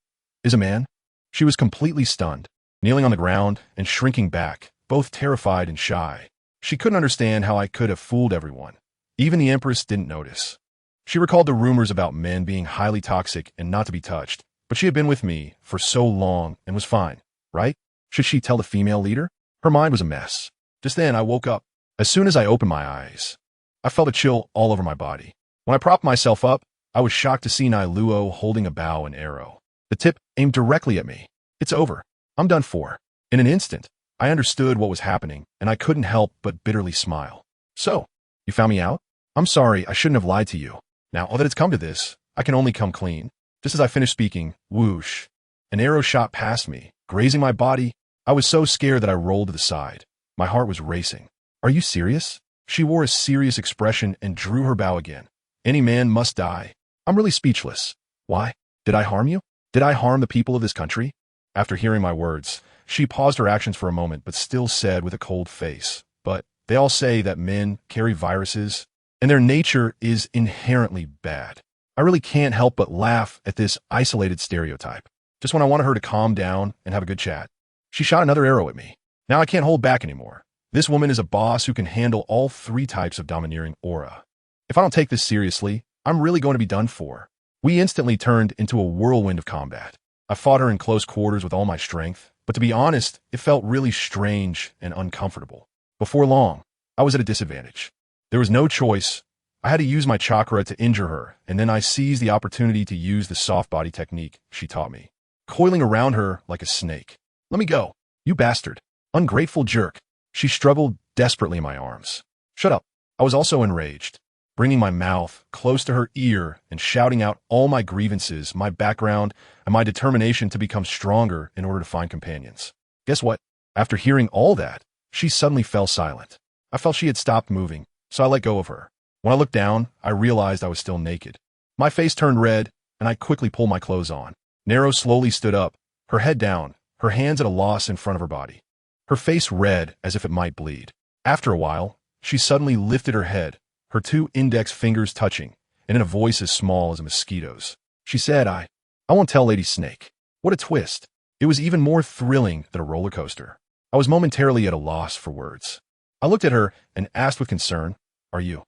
is a man? She was completely stunned, kneeling on the ground and shrinking back, both terrified and shy. She couldn't understand how I could have fooled everyone. Even the Empress didn't notice. She recalled the rumors about men being highly toxic and not to be touched, but she had been with me for so long and was fine, right? Should she tell the female leader? Her mind was a mess. Just then, I woke up. As soon as I opened my eyes, I felt a chill all over my body. When I propped myself up, I was shocked to see Luo holding a bow and arrow. The tip aimed directly at me. It's over. I'm done for. In an instant, I understood what was happening, and I couldn't help but bitterly smile. So, you found me out? I'm sorry, I shouldn't have lied to you. Now, all that it's come to this, I can only come clean. Just as I finished speaking, whoosh, an arrow shot past me, grazing my body. I was so scared that I rolled to the side. My heart was racing. Are you serious? She wore a serious expression and drew her bow again. Any man must die. I'm really speechless. Why? Did I harm you? Did I harm the people of this country? After hearing my words, she paused her actions for a moment but still said with a cold face, but they all say that men carry viruses and their nature is inherently bad. I really can't help but laugh at this isolated stereotype. Just when I wanted her to calm down and have a good chat, she shot another arrow at me. Now I can't hold back anymore. This woman is a boss who can handle all three types of domineering aura. If I don't take this seriously, I'm really going to be done for. We instantly turned into a whirlwind of combat. I fought her in close quarters with all my strength, but to be honest, it felt really strange and uncomfortable. Before long, I was at a disadvantage. There was no choice. I had to use my chakra to injure her, and then I seized the opportunity to use the soft body technique she taught me, coiling around her like a snake. Let me go, you bastard. Ungrateful jerk. She struggled desperately in my arms. Shut up. I was also enraged, bringing my mouth close to her ear and shouting out all my grievances, my background, and my determination to become stronger in order to find companions. Guess what? After hearing all that, she suddenly fell silent. I felt she had stopped moving, so I let go of her. When I looked down, I realized I was still naked. My face turned red, and I quickly pulled my clothes on. Nero slowly stood up, her head down, her hands at a loss in front of her body. Her face red as if it might bleed. After a while, she suddenly lifted her head, her two index fingers touching, and in a voice as small as a mosquito's, she said, I won't tell Lady Snake. What a twist. It was even more thrilling than a roller coaster. I was momentarily at a loss for words. I looked at her and asked with concern, Are you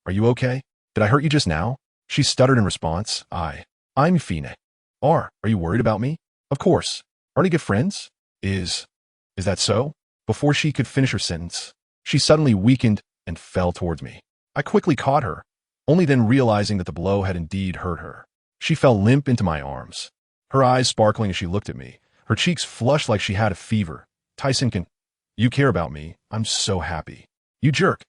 okay? Did I hurt you just now? She stuttered in response, I'm Fine. Are you worried about me? Of course. Aren't you good friends? Is that so? Before she could finish her sentence, she suddenly weakened and fell towards me. I quickly caught her, only then realizing that the blow had indeed hurt her. She fell limp into my arms, her eyes sparkling as she looked at me, her cheeks flushed like she had a fever. Tyson, you care about me. I'm so happy. You jerk.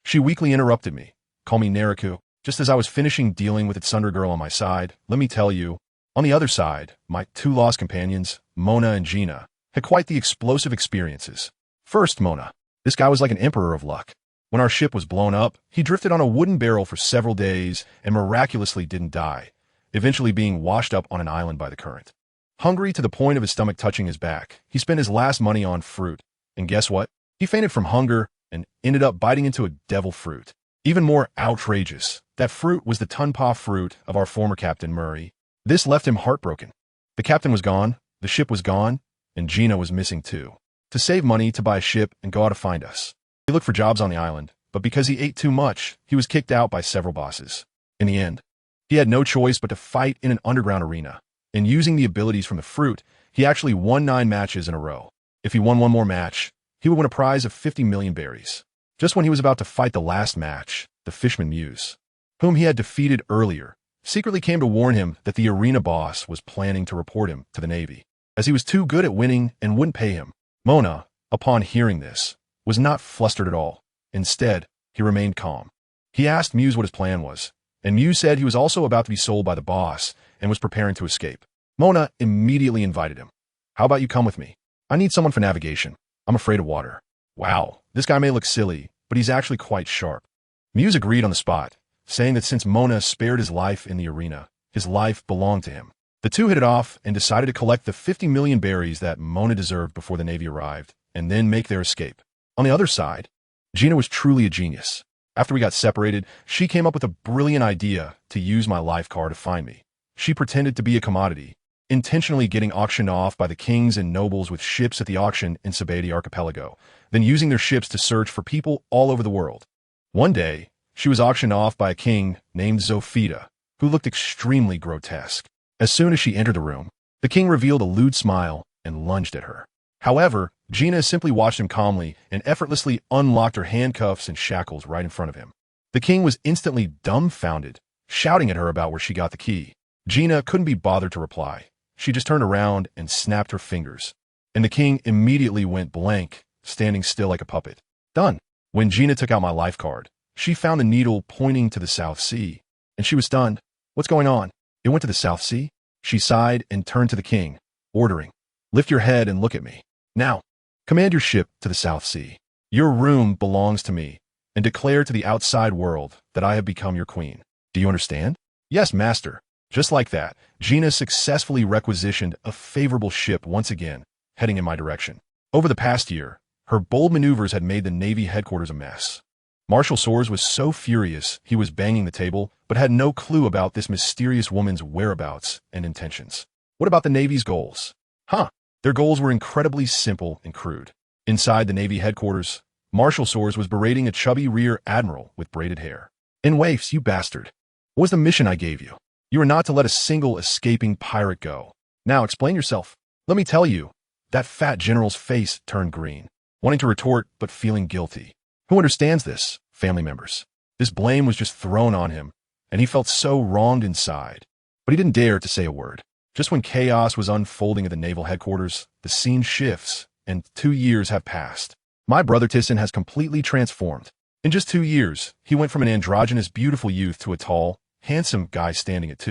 She weakly interrupted me. Call me Neriku. Just as I was finishing dealing with its Sunder girl on my side, let me tell you, on the other side, my two lost companions, Mona and Gina, had quite the explosive experiences. First, Mona. This guy was like an emperor of luck. When our ship was blown up, he drifted on a wooden barrel for several days and miraculously didn't die, eventually being washed up on an island by the current. Hungry to the point of his stomach touching his back, he spent his last money on fruit. And guess what? He fainted from hunger and ended up biting into a devil fruit. Even more outrageous, that fruit was the Tunpa fruit of our former captain Murray. This left him heartbroken. The captain was gone, the ship was gone, and Gina was missing too. To save money to buy a ship and go out to find us, he looked for jobs on the island, but because he ate too much, he was kicked out by several bosses. In the end, he had no choice but to fight in an underground arena. And using the abilities from the fruit, he actually won 9 matches in a row. If he won one more match, he would win a prize of 50 million berries. Just when he was about to fight the last match, the Fishman Muse, whom he had defeated earlier, secretly came to warn him that the arena boss was planning to report him to the Navy, as he was too good at winning and wouldn't pay him. Mona, upon hearing this, was not flustered at all. Instead, he remained calm. He asked Muse what his plan was, and Muse said he was also about to be sold by the boss and was preparing to escape. Mona immediately invited him. How about you come with me? I need someone for navigation. I'm afraid of water. Wow, this guy may look silly, but he's actually quite sharp. Muse agreed on the spot, saying that since Mona spared his life in the arena, his life belonged to him. The two hit it off and decided to collect the 50 million berries that Mona deserved before the Navy arrived, and then make their escape. On the other side, Gina was truly a genius. After we got separated, she came up with a brilliant idea to use my life car to find me. She pretended to be a commodity, intentionally getting auctioned off by the kings and nobles with ships at the auction in Sabadi Archipelago, then using their ships to search for people all over the world. One day, she was auctioned off by a king named Zofita, who looked extremely grotesque. As soon as she entered the room, the king revealed a lewd smile and lunged at her. However, Gina simply watched him calmly and effortlessly unlocked her handcuffs and shackles right in front of him. The king was instantly dumbfounded, shouting at her about where she got the key. Gina couldn't be bothered to reply. She just turned around and snapped her fingers, and the king immediately went blank, standing still like a puppet. Done. When Gina took out my life card, she found the needle pointing to the South Sea, and she was stunned. What's going on? It went to the South Sea? She sighed and turned to the king, ordering, lift your head and look at me. Now, command your ship to the South Sea. Your room belongs to me, and declare to the outside world that I have become your queen. Do you understand? Yes, master. Just like that, Gina successfully requisitioned a favorable ship once again, heading in my direction. Over the past year, her bold maneuvers had made the Navy headquarters a mess. Marshal Soares was so furious he was banging the table, but had no clue about this mysterious woman's whereabouts and intentions. What about the Navy's goals? Their goals were incredibly simple and crude. Inside the Navy headquarters, Marshal Soares was berating a chubby rear admiral with braided hair. In waifs, you bastard. What was the mission I gave you? You were not to let a single escaping pirate go. Now explain yourself. Let me tell you, that fat general's face turned green, wanting to retort but feeling guilty. Who understands this, family members? This blame was just thrown on him, and he felt so wronged inside. But he didn't dare to say a word. Just when chaos was unfolding at the naval headquarters, the scene shifts, and 2 years have passed. My brother Thyssen has completely transformed. In just 2 years, he went from an androgynous, beautiful youth to a tall, handsome guy standing at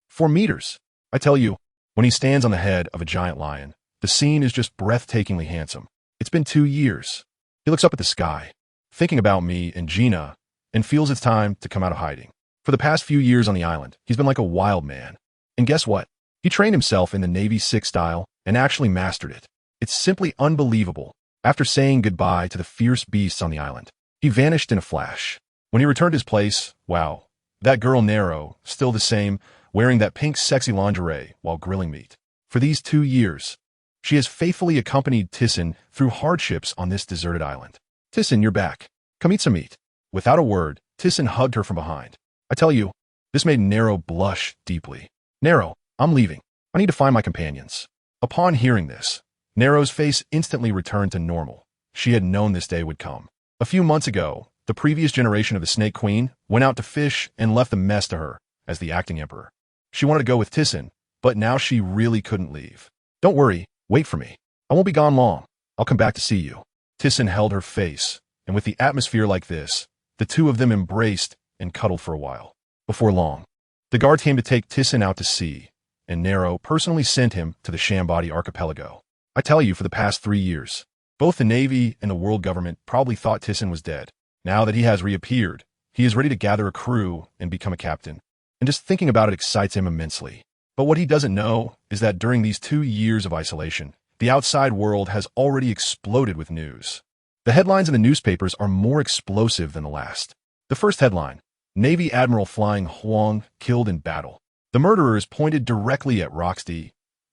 4 meters. I tell you, when he stands on the head of a giant lion, the scene is just breathtakingly handsome. It's been 2 years. He looks up at the sky, thinking about me and Gina, and feels it's time to come out of hiding. For the past few years on the island, he's been like a wild man. And guess what? He trained himself in the Navy SIG style and actually mastered it. It's simply unbelievable. After saying goodbye to the fierce beasts on the island, he vanished in a flash. When he returned to his place, wow, that girl Nero, still the same, wearing that pink sexy lingerie while grilling meat. For these 2 years, she has faithfully accompanied Thyssen through hardships on this deserted island. Thyssen, you're back. Come eat some meat. Without a word, Thyssen hugged her from behind. I tell you, this made Nero blush deeply. Nero, I'm leaving. I need to find my companions. Upon hearing this, Nero's face instantly returned to normal. She had known this day would come. A few months ago, the previous generation of the Snake Queen went out to fish and left the mess to her as the acting emperor. She wanted to go with Thyssen, but now she really couldn't leave. Don't worry, wait for me. I won't be gone long. I'll come back to see you. Thyssen held her face, and with the atmosphere like this, the two of them embraced and cuddled for a while. Before long, the guard came to take Thyssen out to sea, and Nero personally sent him to the Shambadi Archipelago. I tell you, for the past 3 years, both the Navy and the world government probably thought Thyssen was dead. Now that he has reappeared, he is ready to gather a crew and become a captain. And just thinking about it excites him immensely. But what he doesn't know is that during these 2 years of isolation, the outside world has already exploded with news. The headlines in the newspapers are more explosive than the last. The first headline, Navy Admiral flying Huang killed in battle. The murderer is pointed directly at Roxy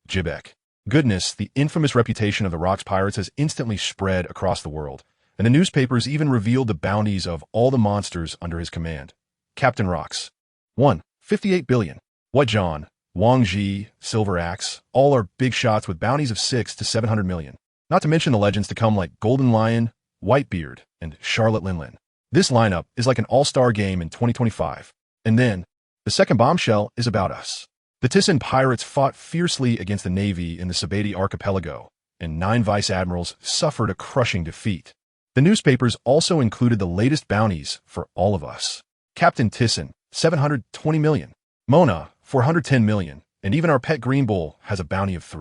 Jibek. Goodness, the infamous reputation of the Rox pirates has instantly spread across the world, and the newspapers even revealed the bounties of all the monsters under his command. Captain Rox. 1. 58 billion. What John? Wang Ji, Silver Axe, all are big shots with bounties of 6 to 700 million. Not to mention the legends to come like Golden Lion, Whitebeard, and Charlotte Linlin. This lineup is like an all-star game in 2025. And then, the second bombshell is about us. The Thyssen pirates fought fiercely against the Navy in the Sabeti archipelago, and 9 vice admirals suffered a crushing defeat. The newspapers also included the latest bounties for all of us. Captain Thyssen, 720 million. Mona, 410 million. And even our pet Green Bull has a bounty of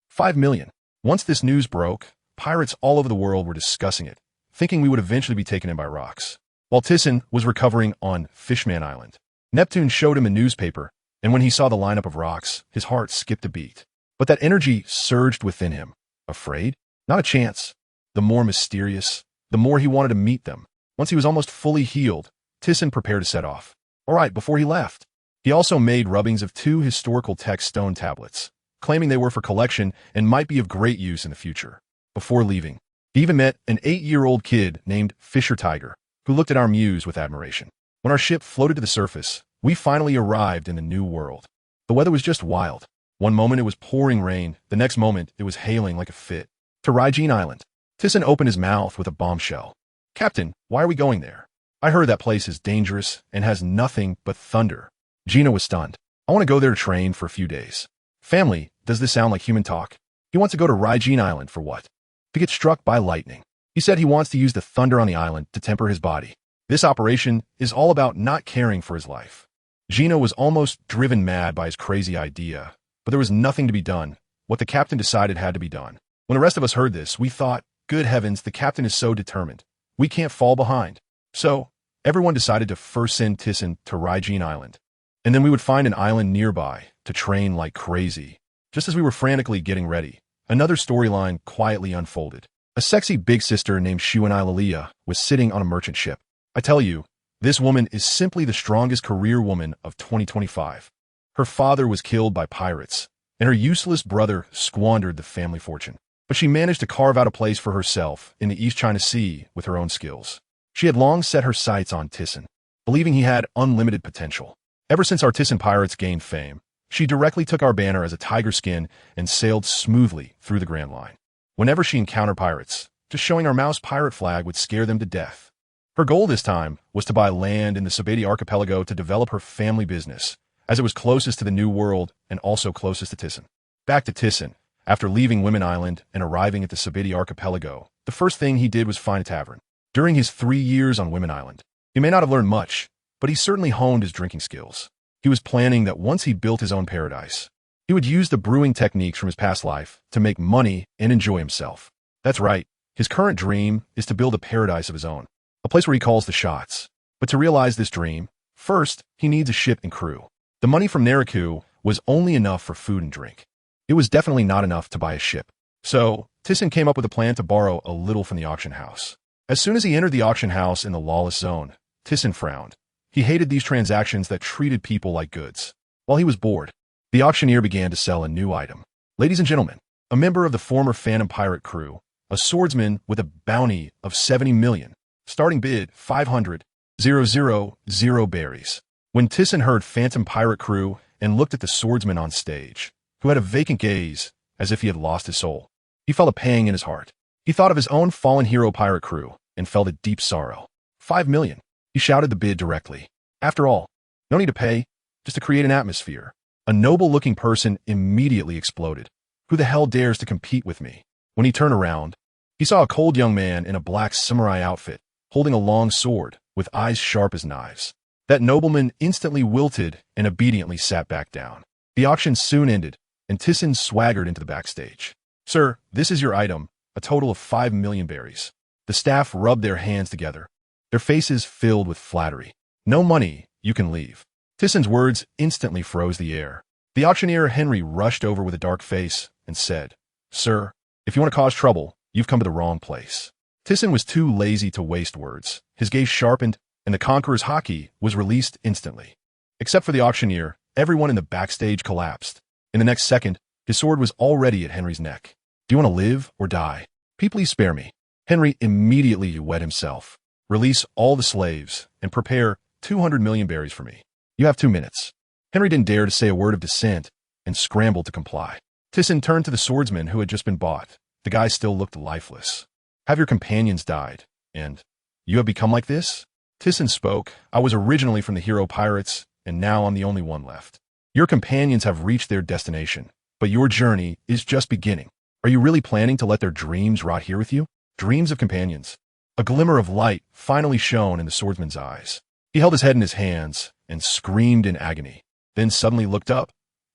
5 million. Once this news broke, pirates all over the world were discussing it, thinking we would eventually be taken in by rocks. While Thyssen was recovering on Fishman Island, Neptune showed him a newspaper, and when he saw the lineup of rocks, his heart skipped a beat. But that energy surged within him. Afraid? Not a chance. The more mysterious, the more he wanted to meet them. Once he was almost fully healed, Thyssen prepared to set off. All right, before he left, he also made rubbings of 2 historical text stone tablets, claiming they were for collection and might be of great use in the future. Before leaving, he even met an 8-year-old kid named Fisher Tiger, who looked at our muse with admiration. When our ship floated to the surface, we finally arrived in the new world. The weather was just wild. One moment it was pouring rain, the next moment it was hailing like a fit. To Raijin Island. Thyssen opened his mouth with a bombshell. Captain, why are we going there? I heard that place is dangerous and has nothing but thunder. Gina was stunned. I want to go there to train for a few days. Family, does this sound like human talk? He wants to go to Raijin Island for what? To get struck by lightning. He said he wants to use the thunder on the island to temper his body. This operation is all about not caring for his life. Gina was almost driven mad by his crazy idea, but there was nothing to be done. What the captain decided had to be done. When the rest of us heard this, we thought, good heavens, the captain is so determined. We can't fall behind. So, everyone decided to first send Thyssen to Raijin Island. And then we would find an island nearby to train like crazy. Just as we were frantically getting ready, another storyline quietly unfolded. A sexy big sister named Shuanai Lilia was sitting on a merchant ship. I tell you, this woman is simply the strongest career woman of 2025. Her father was killed by pirates, and her useless brother squandered the family fortune. But she managed to carve out a place for herself in the East China Sea with her own skills. She had long set her sights on Thyssen, believing he had unlimited potential. Ever since our Thyssen pirates gained fame, she directly took our banner as a tiger skin and sailed smoothly through the Grand Line. Whenever she encountered pirates, just showing our mouse pirate flag would scare them to death. Her goal this time was to buy land in the Sabeti archipelago to develop her family business, as it was closest to the New World and also closest to Thyssen. Back to Thyssen, after leaving Women Island and arriving at the Sabeti archipelago, the first thing he did was find a tavern. During his 3 years on Women Island, he may not have learned much, but he certainly honed his drinking skills. He was planning that once he built his own paradise, he would use the brewing techniques from his past life to make money and enjoy himself. That's right, his current dream is to build a paradise of his own, a place where he calls the shots. But to realize this dream, first, he needs a ship and crew. The money from Naraku was only enough for food and drink. It was definitely not enough to buy a ship. So, Thyssen came up with a plan to borrow a little from the auction house. As soon as he entered the auction house in the lawless zone, Thyssen frowned. He hated these transactions that treated people like goods. While he was bored, the auctioneer began to sell a new item. Ladies and gentlemen, a member of the former Phantom Pirate crew, a swordsman with a bounty of 70 million. Starting bid, 500,000 berries. When Thyssen heard Phantom Pirate crew and looked at the swordsman on stage, who had a vacant gaze as if he had lost his soul, he felt a pang in his heart. He thought of his own fallen hero pirate crew and felt a deep sorrow. 5 million. He shouted the bid directly. After all, no need to pay, just to create an atmosphere. A noble-looking person immediately exploded. Who the hell dares to compete with me? When he turned around, he saw a cold young man in a black samurai outfit, holding a long sword, with eyes sharp as knives. That nobleman instantly wilted and obediently sat back down. The auction soon ended, and Thyssen swaggered into the backstage. Sir, this is your item, a total of 5 million berries. The staff rubbed their hands together, their faces filled with flattery. No money, you can leave. Thyssen's words instantly froze the air. The auctioneer Henry rushed over with a dark face and said, Sir, if you want to cause trouble, you've come to the wrong place. Thyssen was too lazy to waste words. His gaze sharpened, and the conqueror's hockey was released instantly. Except for the auctioneer, everyone in the backstage collapsed. In the next second, his sword was already at Henry's neck. Do you want to live or die? Please spare me. Henry immediately wet himself. Release all the slaves and prepare 200 million berries for me. You have 2 minutes. Henry didn't dare to say a word of dissent and scrambled to comply. Thyssen turned to the swordsman who had just been bought. The guy still looked lifeless. Have your companions died, and you have become like this? Tisen spoke. I was originally from the hero pirates, and now I'm the only one left. Your companions have reached their destination, but your journey is just beginning. Are you really planning to let their dreams rot here with you? Dreams of companions. A glimmer of light finally shone in the swordsman's eyes. He held his head in his hands and screamed in agony, then suddenly looked up.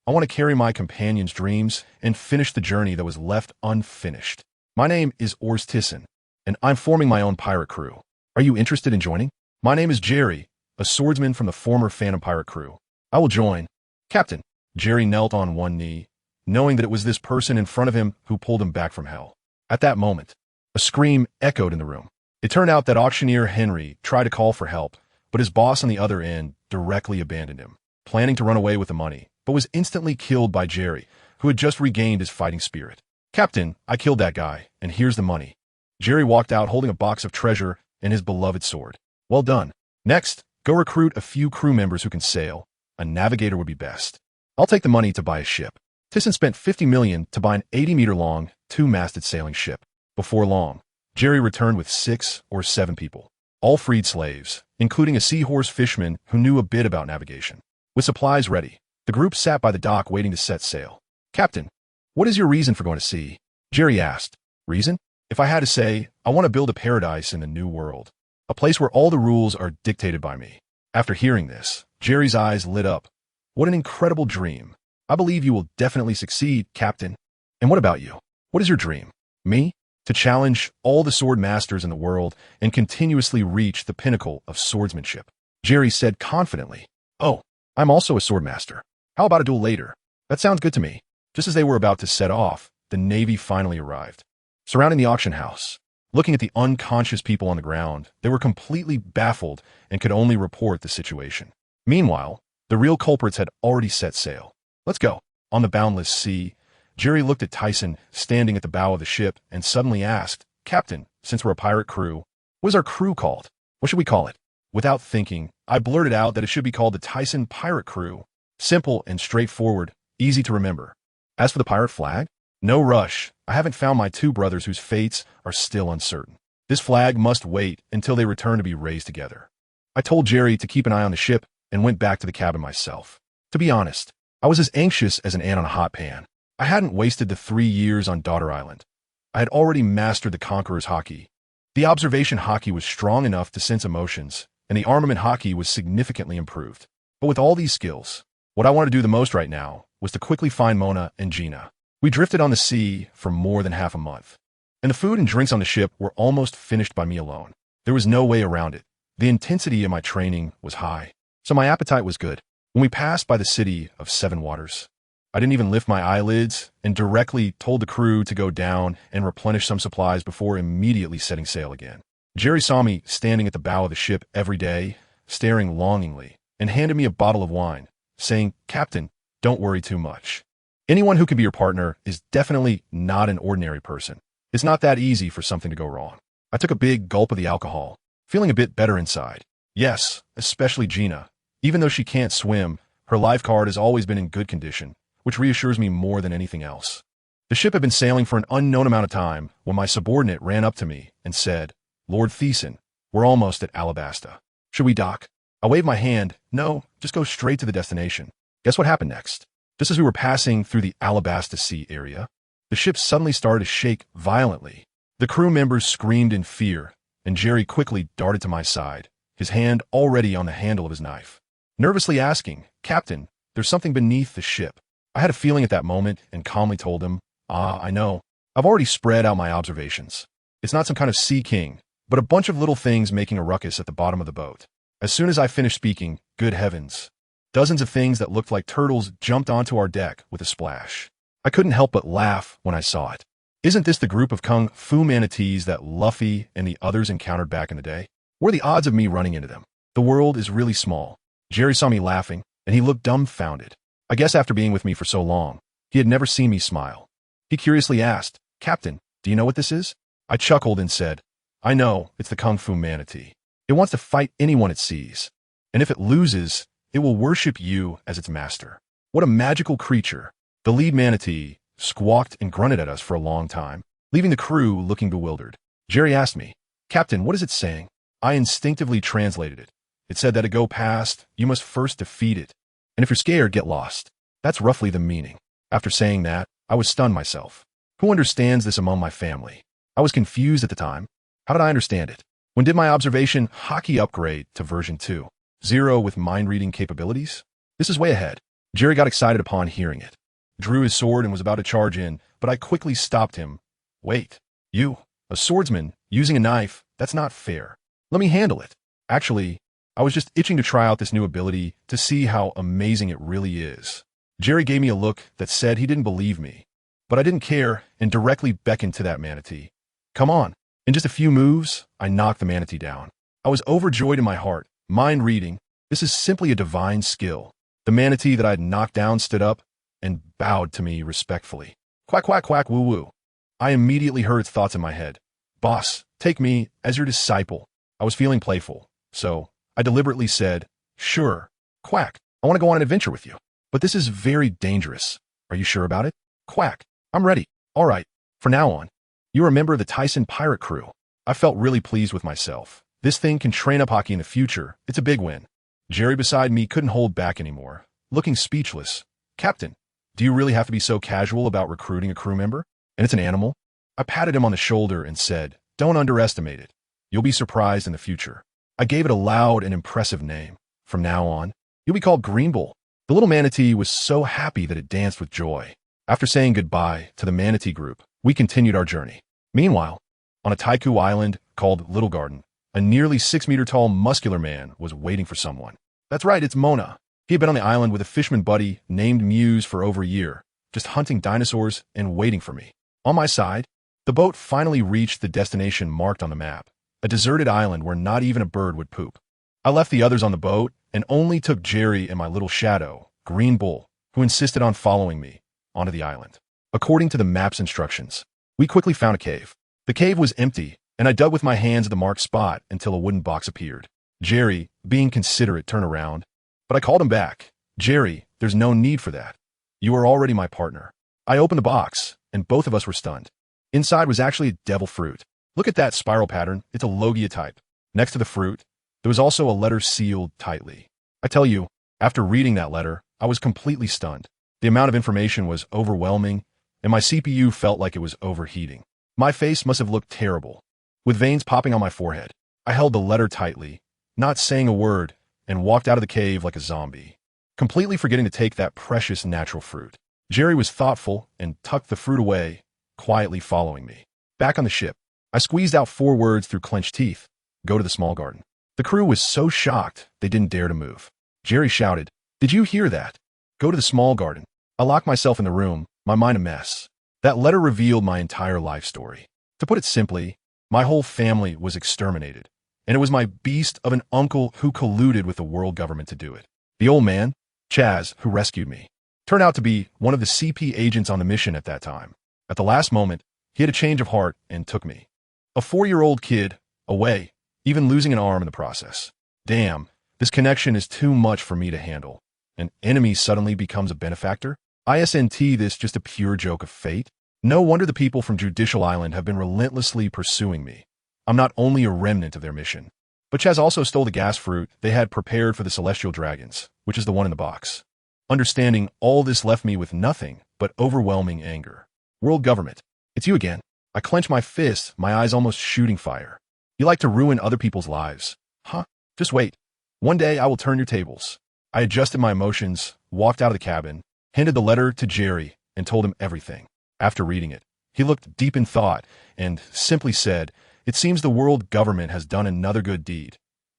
I want to carry my companions' dreams and finish the journey that was left unfinished. My name is Ols Tisen, and I'm forming my own pirate crew. Are you interested in joining? My name is Jerry, a swordsman from the former Phantom Pirate crew. I will join. Captain. Jerry knelt on one knee, knowing that it was this person in front of him who pulled him back from hell. At that moment, a scream echoed in the room. It turned out that auctioneer Henry tried to call for help, but his boss on the other end directly abandoned him, planning to run away with the money, but was instantly killed by Jerry, who had just regained his fighting spirit. Captain, I killed that guy, and here's the money. Jerry walked out holding a box of treasure and his beloved sword. Well done. Next, go recruit a few crew members who can sail. A navigator would be best. I'll take the money to buy a ship. Tisen spent $50 million to buy an 80-meter-long, 2-masted sailing ship. Before long, Jerry returned with 6 or 7 people, all freed slaves, including a seahorse fisherman who knew a bit about navigation. With supplies ready, the group sat by the dock waiting to set sail. Captain, what is your reason for going to sea? Jerry asked. Reason? If I had to say, I want to build a paradise in the new world. A place where all the rules are dictated by me. After hearing this, Jerry's eyes lit up. What an incredible dream. I believe you will definitely succeed, Captain. And what about you? What is your dream? Me? To challenge all the sword masters in the world and continuously reach the pinnacle of swordsmanship. Jerry said confidently. Oh, I'm also a sword master. How about a duel later? That sounds good to me. Just as they were about to set off, the Navy finally arrived. Surrounding the auction house, looking at the unconscious people on the ground, they were completely baffled and could only report the situation. Meanwhile, the real culprits had already set sail. Let's go. On the boundless sea, Jerry looked at Tisen standing at the bow of the ship and suddenly asked, Captain, since we're a pirate crew, what is our crew called? What should we call it? Without thinking, I blurted out that it should be called the Tisen Pirate Crew. Simple and straightforward, easy to remember. As for the pirate flag, no rush. I haven't found my 2 brothers whose fates are still uncertain. This flag must wait until they return to be raised together. I told Jerry to keep an eye on the ship and went back to the cabin myself. To be honest, I was as anxious as an ant on a hot pan. I hadn't wasted the 3 years on Daughter Island. I had already mastered the Conqueror's Haki. The observation Haki was strong enough to sense emotions, and the armament Haki was significantly improved. But with all these skills, what I wanted to do the most right now was to quickly find Mona and Gina. We drifted on the sea for more than half a month, and the food and drinks on the ship were almost finished by me alone. There was no way around it. The intensity of my training was high, so my appetite was good. When we passed by the city of 7 waters, I didn't even lift my eyelids and directly told the crew to go down and replenish some supplies before immediately setting sail again. Jerry saw me standing at the bow of the ship every day, staring longingly, and handed me a bottle of wine, saying, Captain, don't worry too much. Anyone who can be your partner is definitely not an ordinary person. It's not that easy for something to go wrong. I took a big gulp of the alcohol, feeling a bit better inside. Yes, especially Gina. Even though she can't swim, her lifeguard has always been in good condition, which reassures me more than anything else. The ship had been sailing for an unknown amount of time when my subordinate ran up to me and said, Lord Thyssen, we're almost at Alabasta. Should we dock? I waved my hand. No, just go straight to the destination. Guess what happened next? Just as we were passing through the Alabasta Sea area, the ship suddenly started to shake violently. The crew members screamed in fear, and Jerry quickly darted to my side, his hand already on the handle of his knife, nervously asking, Captain, there's something beneath the ship. I had a feeling at that moment and calmly told him, I know. I've already spread out my observations. It's not some kind of sea king, but a bunch of little things making a ruckus at the bottom of the boat. As soon as I finished speaking, good heavens, dozens of things that looked like turtles jumped onto our deck with a splash. I couldn't help but laugh when I saw it. Isn't this the group of kung fu manatees that Luffy and the others encountered back in the day? What are the odds of me running into them? The world is really small. Jerry saw me laughing, and he looked dumbfounded. I guess after being with me for so long, he had never seen me smile. He curiously asked, Captain, do you know what this is? I chuckled and said, I know, it's the kung fu manatee. It wants to fight anyone it sees, and if it loses, it will worship you as its master. What a magical creature. The lead manatee squawked and grunted at us for a long time, leaving the crew looking bewildered. Jerry asked me, Captain, what is it saying? I instinctively translated it. It said that to go past, you must first defeat it. And if you're scared, get lost. That's roughly the meaning. After saying that, I was stunned myself. Who understands this among my family? I was confused at the time. How did I understand it? When did my observation hockey upgrade to version 2.0 with mind-reading capabilities? This is way ahead. Jerry got excited upon hearing it. Drew his sword and was about to charge in, but I quickly stopped him. Wait, you, a swordsman, using a knife, that's not fair. Let me handle it. Actually, I was just itching to try out this new ability to see how amazing it really is. Jerry gave me a look that said he didn't believe me, but I didn't care and directly beckoned to that manatee. Come on. In just a few moves, I knocked the manatee down. I was overjoyed in my heart. Mind reading, this is simply a divine skill. The manatee that I had knocked down stood up and bowed to me respectfully. Quack, quack, quack, woo, woo. I immediately heard its thoughts in my head. Boss, take me as your disciple. I was feeling playful, so I deliberately said, sure. Quack, I want to go on an adventure with you. But this is very dangerous. Are you sure about it? Quack, I'm ready. All right, for now on. You are a member of the Tisen pirate crew. I felt really pleased with myself. This thing can train up hockey in the future. It's a big win. Jerry beside me couldn't hold back anymore, looking speechless. Captain, do you really have to be so casual about recruiting a crew member? And it's an animal? I patted him on the shoulder and said, don't underestimate it. You'll be surprised in the future. I gave it a loud and impressive name. From now on, you'll be called Green Bull. The little manatee was so happy that it danced with joy. After saying goodbye to the manatee group, we continued our journey. Meanwhile, on a Taiku island called Little Garden, a nearly 6-meter-tall muscular man was waiting for someone. That's right, it's Mona. He had been on the island with a fisherman buddy named Muse for over a year, just hunting dinosaurs and waiting for me. On my side, the boat finally reached the destination marked on the map, a deserted island where not even a bird would poop. I left the others on the boat and only took Jerry and my little shadow, Green Bull, who insisted on following me, onto the island. According to the map's instructions, we quickly found a cave. The cave was empty, and I dug with my hands at the marked spot until a wooden box appeared. Jerry, being considerate, turned around, but I called him back. Jerry, there's no need for that. You are already my partner. I opened the box, and both of us were stunned. Inside was actually a devil fruit. Look at that spiral pattern. It's a Logia type. Next to the fruit, there was also a letter sealed tightly. I tell you, after reading that letter, I was completely stunned. The amount of information was overwhelming, and my CPU felt like it was overheating. My face must have looked terrible, with veins popping on my forehead. I held the letter tightly, not saying a word, and walked out of the cave like a zombie, completely forgetting to take that precious natural fruit. Jerry was thoughtful and tucked the fruit away, quietly following me. Back on the ship, I squeezed out 4 words through clenched teeth. Go to the small garden. The crew was so shocked, they didn't dare to move. Jerry shouted, did you hear that? Go to the small garden. I locked myself in the room, my mind a mess. That letter revealed my entire life story. To put it simply, my whole family was exterminated, and it was my beast of an uncle who colluded with the world government to do it. The old man, Chaz, who rescued me, turned out to be one of the CP agents on the mission at that time. At the last moment, he had a change of heart and took me. A 4-year-old kid, away, even losing an arm in the process. Damn, this connection is too much for me to handle. An enemy suddenly becomes a benefactor? ISNT this just a pure joke of fate? No wonder the people from Judicial Island have been relentlessly pursuing me. I'm not only a remnant of their mission, but Chaz also stole the gas fruit they had prepared for the Celestial Dragons, which is the one in the box. Understanding all this left me with nothing but overwhelming anger. WorldGov't, it's you again. I clench my fists, my eyes almost shooting fire. You like to ruin other people's lives. Huh? Just wait. One day I will turn your tables. I adjusted my emotions, walked out of the cabin, handed the letter to Jerry, and told him everything. After reading it, he looked deep in thought and simply said, it seems the world government has done another good deed.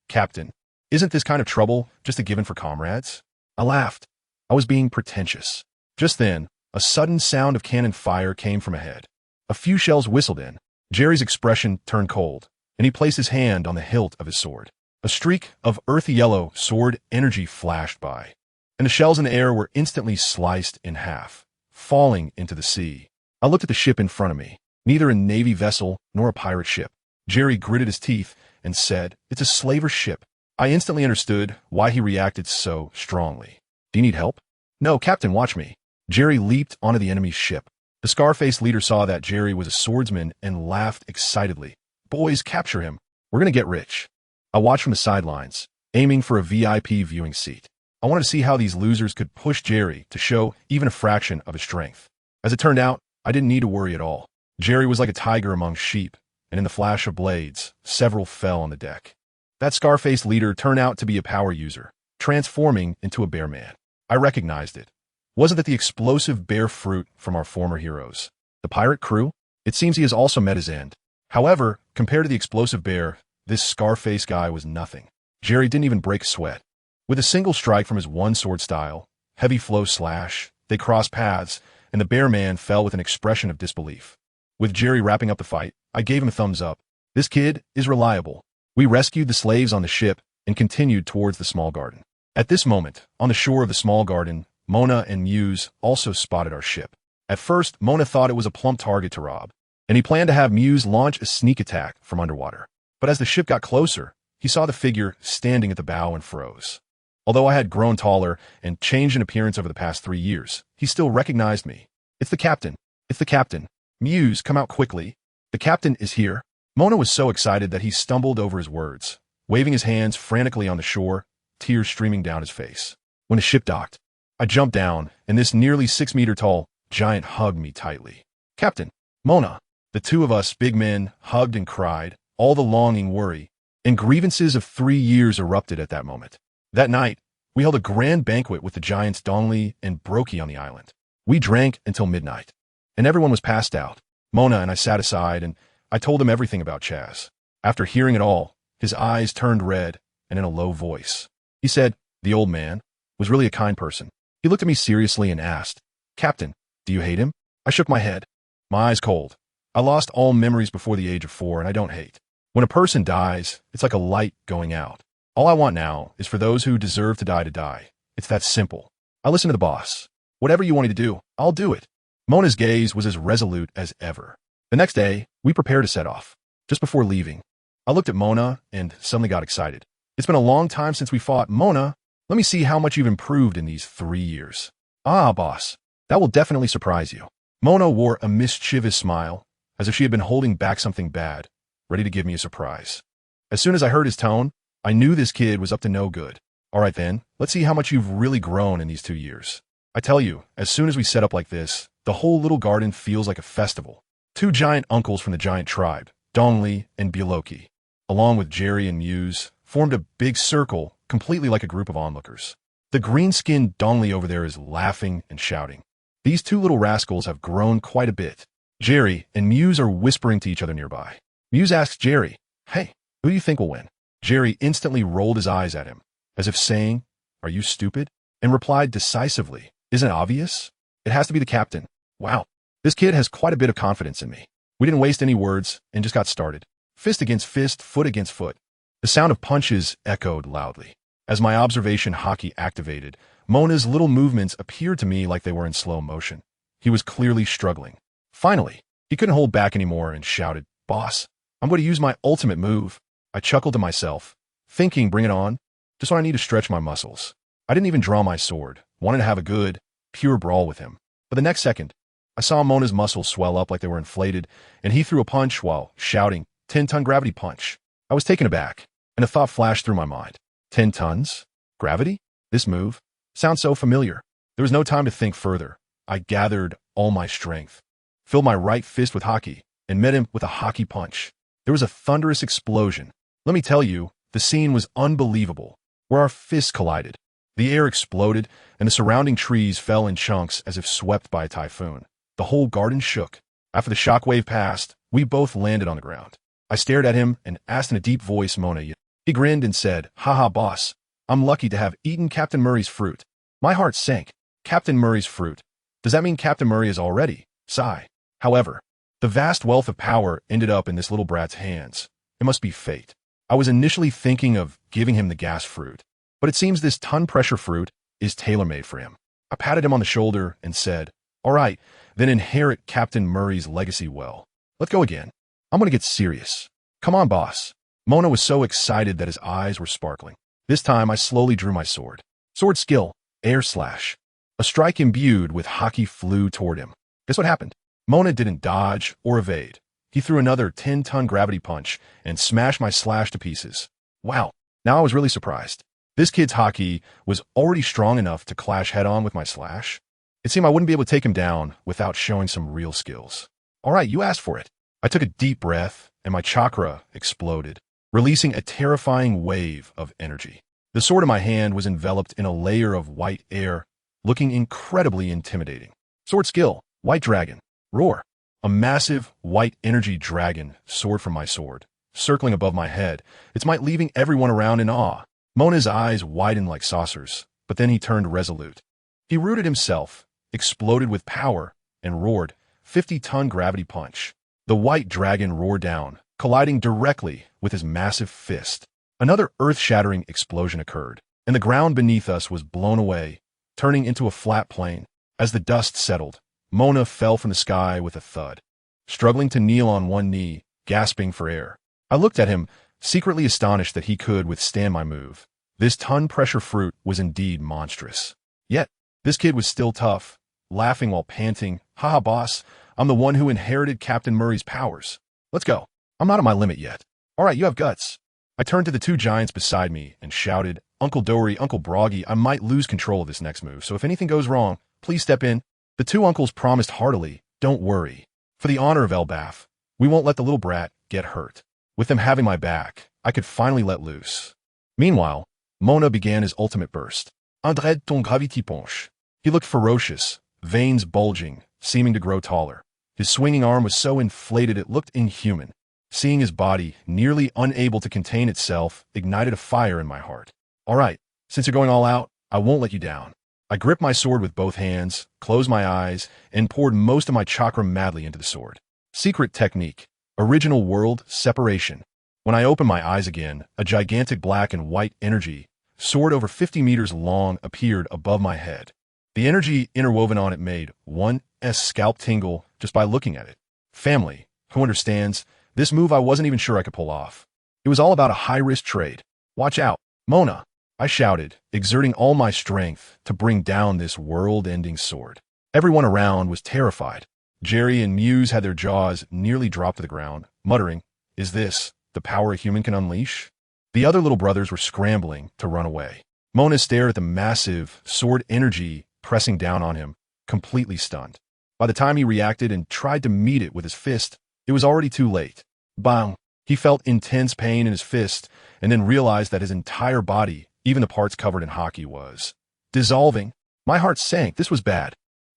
Captain, isn't this kind of trouble just a given for comrades? I laughed. I was being pretentious. Just then, a sudden sound of cannon fire came from ahead. A few shells whistled in. Jerry's expression turned cold, and he placed his hand on the hilt of his sword. A streak of earthy yellow sword energy flashed by, and the shells in the air were instantly sliced in half, falling into the sea. I looked at the ship in front of me, neither a Navy vessel nor a pirate ship. Jerry gritted his teeth and said, it's a slaver ship. I instantly understood why he reacted so strongly. Do you need help? No, Captain, watch me. Jerry leaped onto the enemy's ship. The Scarface leader saw that Jerry was a swordsman and laughed excitedly. Boys, capture him. We're gonna get rich. I watched from the sidelines, aiming for a VIP viewing seat. I wanted to see how these losers could push Jerry to show even a fraction of his strength. As it turned out, I didn't need to worry at all. Jerry was like a tiger among sheep, and in the flash of blades, several fell on the deck. That scar-faced leader turned out to be a power user, transforming into a bear man. I recognized it. Wasn't that the explosive bear fruit from our former heroes? The pirate crew? It seems he has also met his end. However, compared to the explosive bear, this scar-faced guy was nothing. Jerry didn't even break a sweat. With a single strike from his one-sword style, heavy flow slash, they crossed paths, and the bear man fell with an expression of disbelief. With Jerry wrapping up the fight, I gave him a thumbs up. This kid is reliable. We rescued the slaves on the ship and continued towards the small garden. At this moment, on the shore of the small garden, Mona and Muse also spotted our ship. At first, Mona thought it was a plump target to rob, and he planned to have Muse launch a sneak attack from underwater. But as the ship got closer, he saw the figure standing at the bow and froze. Although I had grown taller and changed in appearance over the past 3 years, he still recognized me. It's the captain. It's the captain. Muse, come out quickly. The captain is here. Mona was so excited that he stumbled over his words, waving his hands frantically on the shore, tears streaming down his face. When the ship docked, I jumped down, and this nearly 6-meter-tall giant hugged me tightly. Captain, Mona, the two of us big men hugged and cried, all the longing, worry, and grievances of 3 years erupted at that moment. That night, we held a grand banquet with the giants Dongli and Brokey on the island. We drank until midnight, and everyone was passed out. Mona and I sat aside, and I told him everything about Chaz. After hearing it all, his eyes turned red, and in a low voice, he said, the old man was really a kind person. He looked at me seriously and asked, Captain, do you hate him? I shook my head, my eyes cold. I lost all memories before the age of 4, and I don't hate. When a person dies, it's like a light going out. All I want now is for those who deserve to die. It's that simple. I listened to the boss. Whatever you want me to do, I'll do it. Mona's gaze was as resolute as ever. The next day, we prepared to set off. Just before leaving, I looked at Mona and suddenly got excited. It's been a long time since we fought. Mona, let me see how much you've improved in these 3 years. Ah, boss, that will definitely surprise you. Mona wore a mischievous smile, as if she had been holding back something bad, ready to give me a surprise. As soon as I heard his tone, I knew this kid was up to no good. All right then, let's see how much you've really grown in these 2 years. I tell you, as soon as we set up like this, the whole little garden feels like a festival. 2 giant uncles from the giant tribe, Dongli and Biloki, along with Jerry and Muse, formed a big circle, completely like a group of onlookers. The green-skinned Dongli over there is laughing and shouting. These 2 little rascals have grown quite a bit. Jerry and Muse are whispering to each other nearby. Muse asks Jerry, hey, who do you think will win? Jerry instantly rolled his eyes at him, as if saying, are you stupid? And replied decisively, isn't it obvious? It has to be the captain. Wow, this kid has quite a bit of confidence in me. We didn't waste any words and just got started. Fist against fist, foot against foot. The sound of punches echoed loudly. As my observation hockey activated, Mona's little movements appeared to me like they were in slow motion. He was clearly struggling. Finally, he couldn't hold back anymore and shouted, boss, I'm going to use my ultimate move. I chuckled to myself, thinking, bring it on. Just when I need to stretch my muscles. I didn't even draw my sword, wanted to have a good, pure brawl with him. But the next second, I saw Mona's muscles swell up like they were inflated, and he threw a punch while shouting, 10-ton gravity punch. I was taken aback, and a thought flashed through my mind. 10 tons? Gravity? This move? Sounds so familiar. There was no time to think further. I gathered all my strength, filled my right fist with hockey, and met him with a hockey punch. There was a thunderous explosion. Let me tell you, the scene was unbelievable. Where our fists collided, the air exploded, and the surrounding trees fell in chunks as if swept by a typhoon. The whole garden shook. After the shockwave passed, we both landed on the ground. I stared at him and asked in a deep voice, Mona. He grinned and said, haha, boss, I'm lucky to have eaten Captain Murray's fruit. My heart sank. Captain Murray's fruit. Does that mean Captain Murray is already? Sigh. However, the vast wealth of power ended up in this little brat's hands. It must be fate. I was initially thinking of giving him the gas fruit, but it seems this ton pressure fruit is tailor-made for him. I patted him on the shoulder and said, all right, then inherit Captain Murray's legacy well. Let's go again. I'm going to get serious. Come on, boss. Mona was so excited that his eyes were sparkling. This time, I slowly drew my sword. Sword skill, air slash. A strike imbued with hockey flew toward him. Guess what happened? Mona didn't dodge or evade. He threw another 10-ton gravity punch and smashed my slash to pieces. Wow, now I was really surprised. This kid's haki was already strong enough to clash head-on with my slash. It seemed I wouldn't be able to take him down without showing some real skills. All right, you asked for it. I took a deep breath, and my chakra exploded, releasing a terrifying wave of energy. The sword in my hand was enveloped in a layer of white air, looking incredibly intimidating. Sword skill, White Dragon, Roar. A massive, white energy dragon soared from my sword, circling above my head, its might leaving everyone around in awe. Mona's eyes widened like saucers, but then he turned resolute. He rooted himself, exploded with power, and roared, 50-ton gravity punch. The white dragon roared down, colliding directly with his massive fist. Another earth-shattering explosion occurred, and the ground beneath us was blown away, turning into a flat plain. As the dust settled, Mona fell from the sky with a thud, struggling to kneel on one knee, gasping for air. I looked at him, secretly astonished that he could withstand my move. This ton-pressure fruit was indeed monstrous. Yet, this kid was still tough, laughing while panting, "Haha, boss, I'm the one who inherited Captain Murray's powers. Let's go. I'm not at my limit yet. All right, you have guts." I turned to the two giants beside me and shouted, "Uncle Dory, Uncle Broggy, I might lose control of this next move, so if anything goes wrong, please step in." The two uncles promised heartily, "Don't worry. For the honor of Elbaf, we won't let the little brat get hurt." With them having my back, I could finally let loose. Meanwhile, Mona began his ultimate burst. "André ton gravity punch." He looked ferocious, veins bulging, seeming to grow taller. His swinging arm was so inflated it looked inhuman. Seeing his body, nearly unable to contain itself, ignited a fire in my heart. "All right, since you're going all out, I won't let you down." I gripped my sword with both hands, closed my eyes, and poured most of my chakra madly into the sword. Secret technique. Original world separation. When I opened my eyes again, a gigantic black and white energy, sword over 50 meters long, appeared above my head. The energy interwoven on it made one's scalp tingle just by looking at it. Family, who understands? This move I wasn't even sure I could pull off. It was all about a high-risk trade. "Watch out, Mona," I shouted, exerting all my strength to bring down this world-ending sword. Everyone around was terrified. Jerry and Muse had their jaws nearly dropped to the ground, muttering, "Is this the power a human can unleash?" The other little brothers were scrambling to run away. Mona stared at the massive sword energy pressing down on him, completely stunned. By the time he reacted and tried to meet it with his fist, it was already too late. Bang! He felt intense pain in his fist and then realized that his entire body, even the parts covered in haki, was dissolving. My heart sank. This was bad.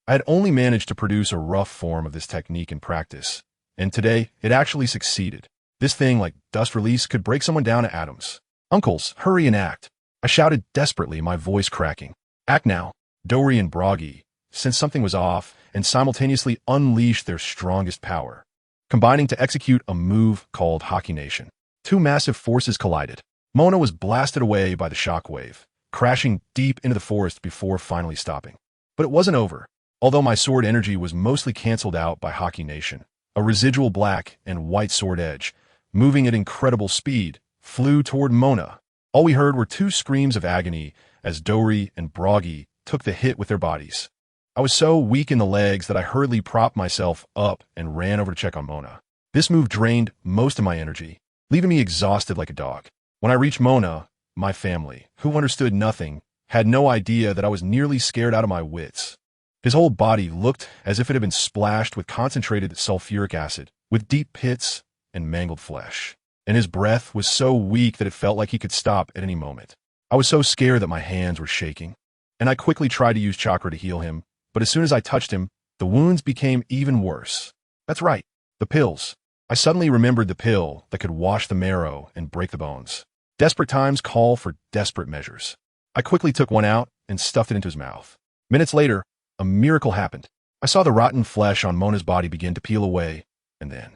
I had only managed to produce a rough form of this technique in practice, and today it actually succeeded. This thing, like dust release, could break someone down to atoms. "Uncles, hurry and act!" I shouted desperately, my voice cracking. "Act now!" Dory and Broggy sensed something was off and simultaneously unleashed their strongest power, combining to execute a move called Haki Nation. Two massive forces collided. Mona was blasted away by the shockwave, crashing deep into the forest before finally stopping. But it wasn't over. Although my sword energy was mostly canceled out by Haki Nation, a residual black and white sword edge, moving at incredible speed, flew toward Mona. All we heard were two screams of agony as Dory and Broggy took the hit with their bodies. I was so weak in the legs that I hurriedly propped myself up and ran over to check on Mona. This move drained most of my energy, leaving me exhausted like a dog. When I reached Mona, my family, who understood nothing, had no idea that I was nearly scared out of my wits. His whole body looked as if it had been splashed with concentrated sulfuric acid, with deep pits and mangled flesh. And his breath was so weak that it felt like he could stop at any moment. I was so scared that my hands were shaking, and I quickly tried to use chakra to heal him, but as soon as I touched him, the wounds became even worse. That's right, the pills. I suddenly remembered the pill that could wash the marrow and break the bones. Desperate times call for desperate measures. I quickly took one out and stuffed it into his mouth. Minutes later, a miracle happened. I saw the rotten flesh on Mona's body begin to peel away, and then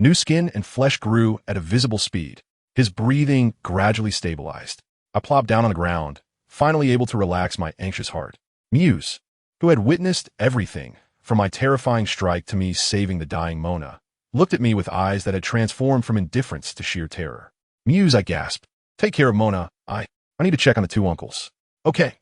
new skin and flesh grew at a visible speed. His breathing gradually stabilized. I plopped down on the ground, finally able to relax my anxious heart. Muse, who had witnessed everything, from my terrifying strike to me saving the dying Mona, looked at me with eyes that had transformed from indifference to sheer terror. "Muse," I gasped. "Take care of Mona. I need to check on the two uncles." Okay,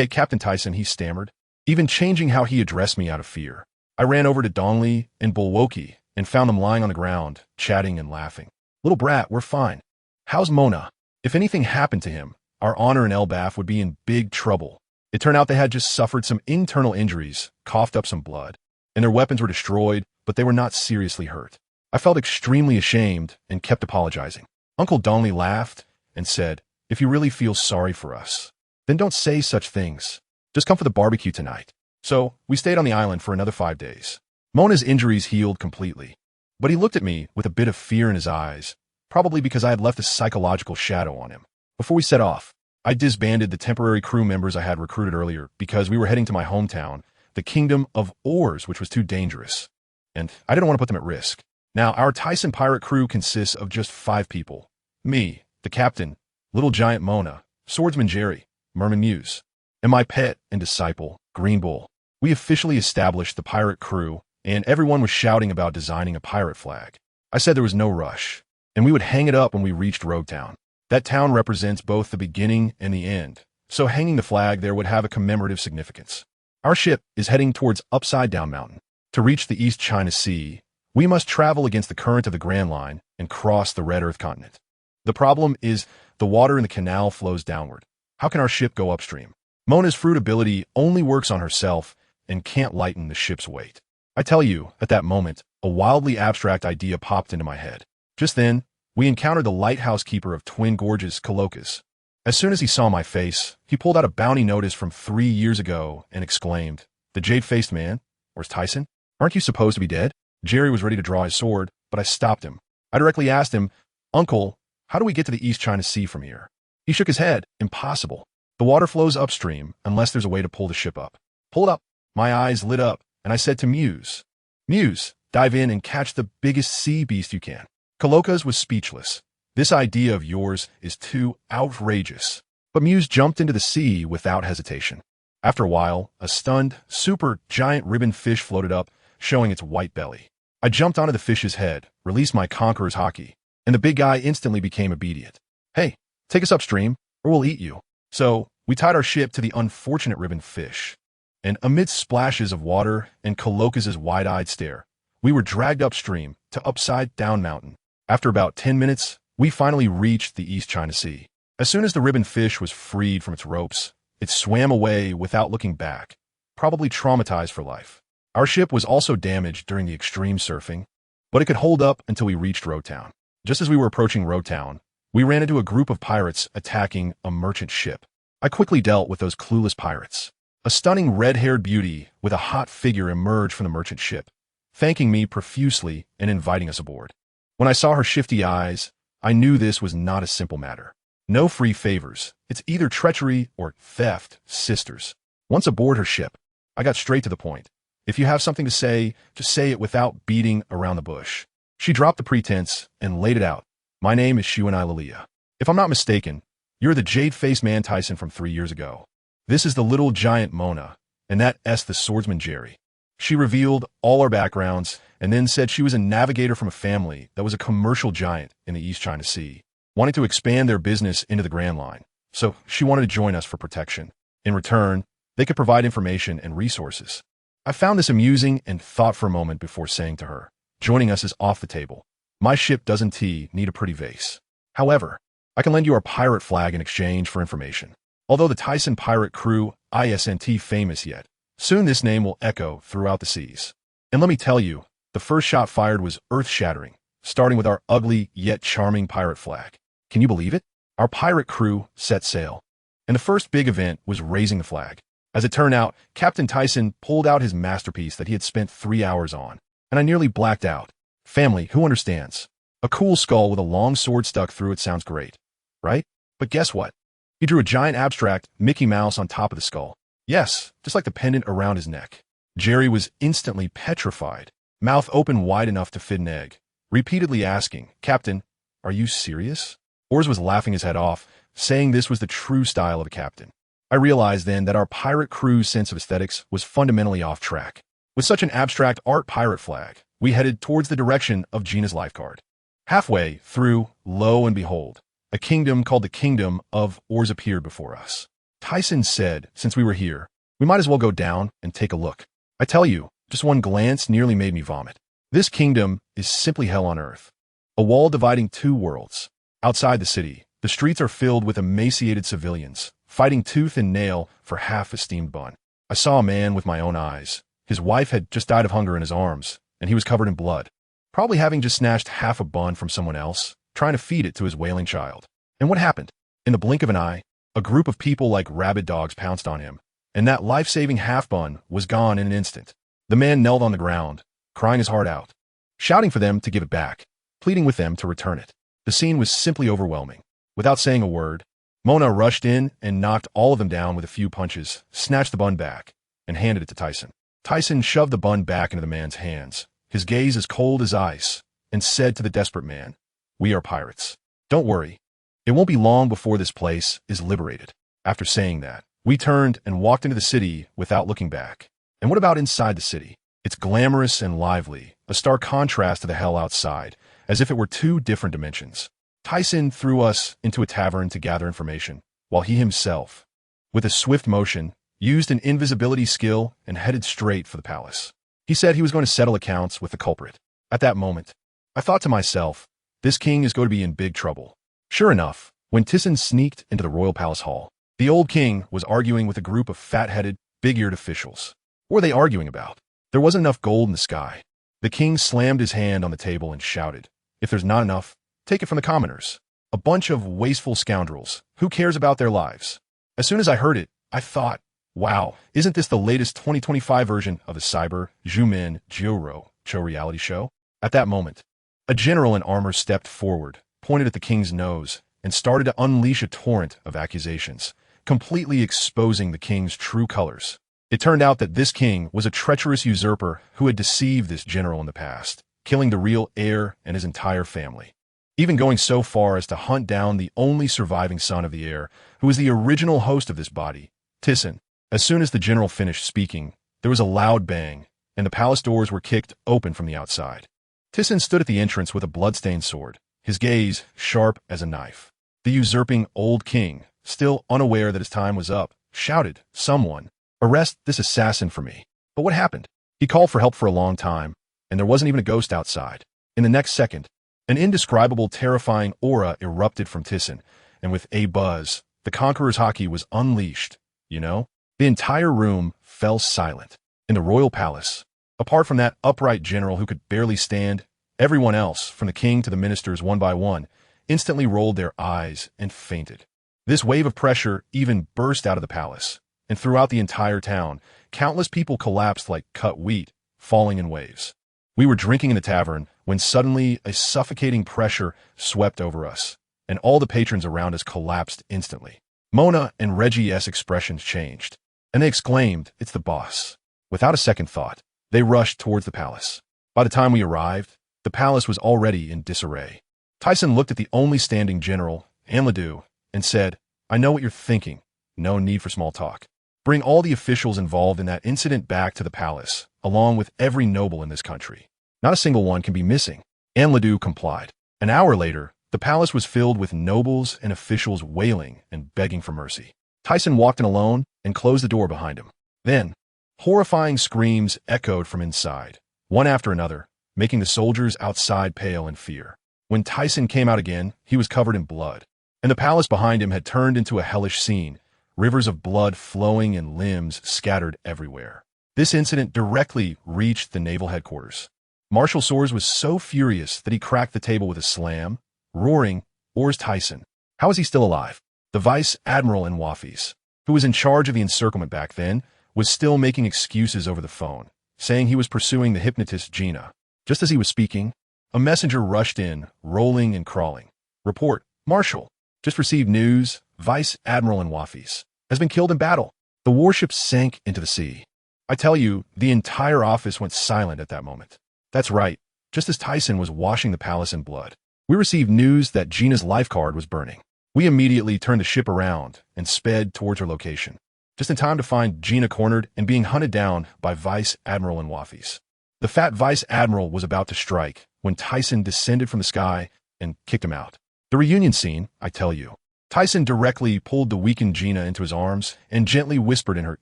Captain Tisen," he stammered, even changing how he addressed me out of fear. I ran over to Dongli and Bulwoki, and found them lying on the ground, chatting and laughing. Little brat, we're fine. How's Mona? If anything happened to him, our honor in Elbaf would be in big trouble. It turned out they had just suffered some internal injuries, coughed up some blood, and their weapons were destroyed, but they were not seriously hurt. I felt extremely ashamed and kept apologizing. Uncle Donnelly laughed and said, if you really feel sorry for us, then don't say such things. Just come for the barbecue tonight. So, we stayed on the island for another 5 days. Mona's injuries healed completely, but he looked at me with a bit of fear in his eyes, probably because I had left a psychological shadow on him. Before we set off, I disbanded the temporary crew members I had recruited earlier because we were heading to my hometown, the kingdom of Ols, which was too dangerous, and I didn't want to put them at risk. Now, our Tisen pirate crew consists of just 5 people. Me, the captain, Little Giant Mona, Swordsman Jerry, Merman Muse, and my pet and disciple, Green Bull. We officially established the pirate crew, and everyone was shouting about designing a pirate flag. I said there was no rush, and we would hang it up when we reached Roguetown. That town represents both the beginning and the end, so hanging the flag there would have a commemorative significance. Our ship is heading towards Upside Down Mountain. To reach the East China Sea, we must travel against the current of the Grand Line and cross the Red Earth continent. The problem is the water in the canal flows downward. How can our ship go upstream? Mona's fruit ability only works on herself and can't lighten the ship's weight. I tell you, at that moment, a wildly abstract idea popped into my head. Just then, we encountered the lighthouse keeper of Twin Gorges, Colokas. As soon as he saw my face, he pulled out a bounty notice from 3 years ago and exclaimed, "The jade-faced man? Where's Tyson? Aren't you supposed to be dead?" Jerry was ready to draw his sword, but I stopped him. I directly asked him, "Uncle, how do we get to the East China Sea from here?" He shook his head. "Impossible. The water flows upstream unless there's a way to pull the ship up." "Pull it up." My eyes lit up, and I said to Muse, "Muse, dive in and catch the biggest sea beast you can." Colokas was speechless. "This idea of yours is too outrageous." But Muse jumped into the sea without hesitation. After a while, a stunned, super giant ribbon fish floated up, showing its white belly. I jumped onto the fish's head, released my conqueror's haki, and the big guy instantly became obedient. "Hey, take us upstream, or we'll eat you." So, we tied our ship to the unfortunate ribbon fish, and amidst splashes of water and Colokas' wide-eyed stare, we were dragged upstream to Upside Down Mountain. After about 10 minutes, we finally reached the East China Sea. As soon as the ribbon fish was freed from its ropes, it swam away without looking back, probably traumatized for life. Our ship was also damaged during the extreme surfing, but it could hold up until we reached Roguetown. Just as we were approaching Roguetown, we ran into a group of pirates attacking a merchant ship. I quickly dealt with those clueless pirates. A stunning red-haired beauty with a hot figure emerged from the merchant ship, thanking me profusely and inviting us aboard. When I saw her shifty eyes, I knew this was not a simple matter. No free favors. It's either treachery or theft, sisters. Once aboard her ship, I got straight to the point. If you have something to say, just say it without beating around the bush. She dropped the pretense and laid it out. "My name is Shuanai Lilia. If I'm not mistaken, you're the jade-faced man Tyson from 3 years ago. This is the little giant Mona, and that S the swordsman Jerry." She revealed all our backgrounds and then said she was a navigator from a family that was a commercial giant in the East China Sea, wanting to expand their business into the Grand Line. So she wanted to join us for protection. In return, they could provide information and resources. I found this amusing and thought for a moment before saying to her, "Joining us is off the table. My ship doesn't need a pretty vase. However, I can lend you our pirate flag in exchange for information. Although the Tyson pirate crew isn't famous yet, soon this name will echo throughout the seas. And let me tell you, the first shot fired was earth-shattering, starting with our ugly yet charming pirate flag. Can you believe it? Our pirate crew set sail, and the first big event was raising the flag. As it turned out, Captain Tyson pulled out his masterpiece that he had spent 3 hours on, and I nearly blacked out. Family, who understands? A cool skull with a long sword stuck through it sounds great, right? But guess what? He drew a giant abstract Mickey Mouse on top of the skull. Yes, just like the pendant around his neck. Jerry was instantly petrified, mouth open wide enough to fit an egg, repeatedly asking, "Captain, are you serious?" Ors was laughing his head off, saying this was the true style of a captain. I realized then that our pirate crew's sense of aesthetics was fundamentally off track. With such an abstract art pirate flag, we headed towards the direction of Gina's lifeguard. Halfway through, lo and behold, a kingdom called the Kingdom of Ors appeared before us. Tyson said, since we were here, we might as well go down and take a look. I tell you, just one glance nearly made me vomit. This kingdom is simply hell on earth. A wall dividing two worlds. Outside the city, the streets are filled with emaciated civilians, fighting tooth and nail for half a steamed bun. I saw a man with my own eyes. His wife had just died of hunger in his arms, and he was covered in blood, probably having just snatched half a bun from someone else, trying to feed it to his wailing child. And what happened? In the blink of an eye, a group of people like rabid dogs pounced on him, and that life-saving half bun was gone in an instant. The man knelt on the ground, crying his heart out, shouting for them to give it back, pleading with them to return it. The scene was simply overwhelming. Without saying a word, Mona rushed in and knocked all of them down with a few punches, snatched the bun back, and handed it to Tyson. Tyson shoved the bun back into the man's hands, his gaze as cold as ice, and said to the desperate man, "We are pirates. Don't worry. It won't be long before this place is liberated." After saying that, we turned and walked into the city without looking back. And what about inside the city? It's glamorous and lively, a stark contrast to the hell outside, as if it were two different dimensions. Tyson threw us into a tavern to gather information, while he himself, with a swift motion, used an invisibility skill and headed straight for the palace. He said he was going to settle accounts with the culprit. At that moment, I thought to myself, this king is going to be in big trouble. Sure enough, when Thyssen sneaked into the royal palace hall, the old king was arguing with a group of fat-headed, big-eared officials. What were they arguing about? There wasn't enough gold in the sky. The king slammed his hand on the table and shouted, "If there's not enough, take it from the commoners. A bunch of wasteful scoundrels. Who cares about their lives?" As soon as I heard it, I thought, wow, isn't this the latest 2025 version of the Cyber Jumin Jioro show reality show? At that moment, a general in armor stepped forward, pointed at the king's nose, and started to unleash a torrent of accusations, completely exposing the king's true colors. It turned out that this king was a treacherous usurper who had deceived this general in the past, killing the real heir and his entire family, even going so far as to hunt down the only surviving son of the heir, who was the original host of this body, Thyssen. As soon as the general finished speaking, there was a loud bang, and the palace doors were kicked open from the outside. Thyssen stood at the entrance with a blood-stained sword, his gaze sharp as a knife. The usurping old king, still unaware that his time was up, shouted, "Someone, arrest this assassin for me." But what happened? He called for help for a long time, and there wasn't even a ghost outside. In the next second, an indescribable, terrifying aura erupted from Thyssen, and with a buzz, the conqueror's hockey was unleashed. The entire room fell silent. In the royal palace, apart from that upright general who could barely stand, everyone else, from the king to the ministers one by one, instantly rolled their eyes and fainted. This wave of pressure even burst out of the palace, and throughout the entire town, countless people collapsed like cut wheat, falling in waves. We were drinking in the tavern when suddenly a suffocating pressure swept over us, and all the patrons around us collapsed instantly. Mona and Reggie's expressions changed, and they exclaimed, "It's the boss." Without a second thought, they rushed towards the palace. By the time we arrived, the palace was already in disarray. Tyson looked at the only standing general, Anledu, and said, "I know what you're thinking. No need for small talk. Bring all the officials involved in that incident back to the palace, along with every noble in this country. Not a single one can be missing." Anledu complied. An hour later, the palace was filled with nobles and officials wailing and begging for mercy. Tyson walked in alone and closed the door behind him. Then, horrifying screams echoed from inside, one after another, making the soldiers outside pale in fear. When Tyson came out again, he was covered in blood, and the palace behind him had turned into a hellish scene, rivers of blood flowing and limbs scattered everywhere. This incident directly reached the naval headquarters. Marshal Soares was so furious that he cracked the table with a slam, roaring, "Ols Tisen. How is he still alive?" The vice admiral in Wafis, who was in charge of the encirclement back then, was still making excuses over the phone, saying he was pursuing the hypnotist Gina. Just as he was speaking, a messenger rushed in, rolling and crawling. "Report, Marshal. Just received news. Vice Admiral in Wafis has been killed in battle." The warship sank into the sea. I tell you, the entire office went silent at that moment. That's right, just as Tyson was washing the palace in blood, we received news that Gina's life card was burning. We immediately turned the ship around and sped towards her location, just in time to find Gina cornered and being hunted down by Vice Admiral in Wafis. The fat Vice Admiral was about to strike when Tyson descended from the sky and kicked him out. The reunion scene, I tell you. Tyson directly pulled the weakened Gina into his arms and gently whispered in her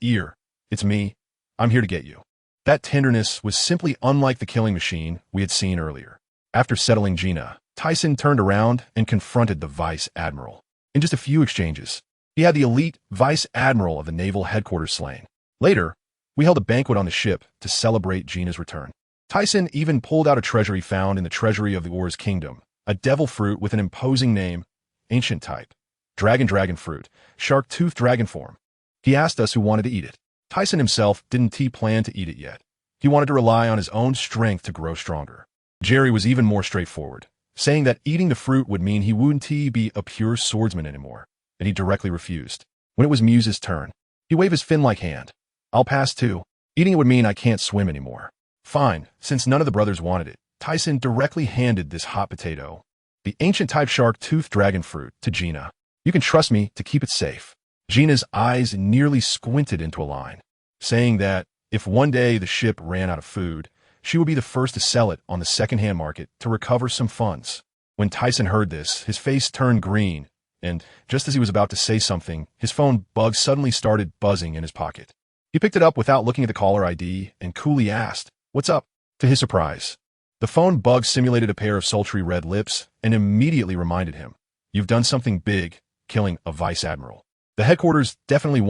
ear, "It's me. I'm here to get you." That tenderness was simply unlike the killing machine we had seen earlier. After settling Gina, Tyson turned around and confronted the vice admiral. In just a few exchanges, he had the elite vice admiral of the naval headquarters slain. Later, we held a banquet on the ship to celebrate Gina's return. Tyson even pulled out a treasury found in the treasury of the Ols kingdom, a devil fruit with an imposing name, ancient type, dragon fruit, shark-toothed dragon form. He asked us who wanted to eat it. Tyson himself didn't plan to eat it yet. He wanted to rely on his own strength to grow stronger. Jerry was even more straightforward, saying that eating the fruit would mean he wouldn't be a pure swordsman anymore, and he directly refused. When it was Muse's turn, he waved his fin-like hand. I'll pass too. Eating it would mean I can't swim anymore. Fine, since none of the brothers wanted it, Tyson directly handed this hot potato, the ancient type shark-toothed dragon fruit, to Gina. You can trust me to keep it safe. Gina's eyes nearly squinted into a line, saying that if one day the ship ran out of food, she would be the first to sell it on the second-hand market to recover some funds. When Tyson heard this, his face turned green, and just as he was about to say something, his phone bug suddenly started buzzing in his pocket. He picked it up without looking at the caller ID and coolly asked, "What's up?" To his surprise, the phone bug simulated a pair of sultry red lips and immediately reminded him, "You've done something big, killing a vice admiral. The headquarters definitely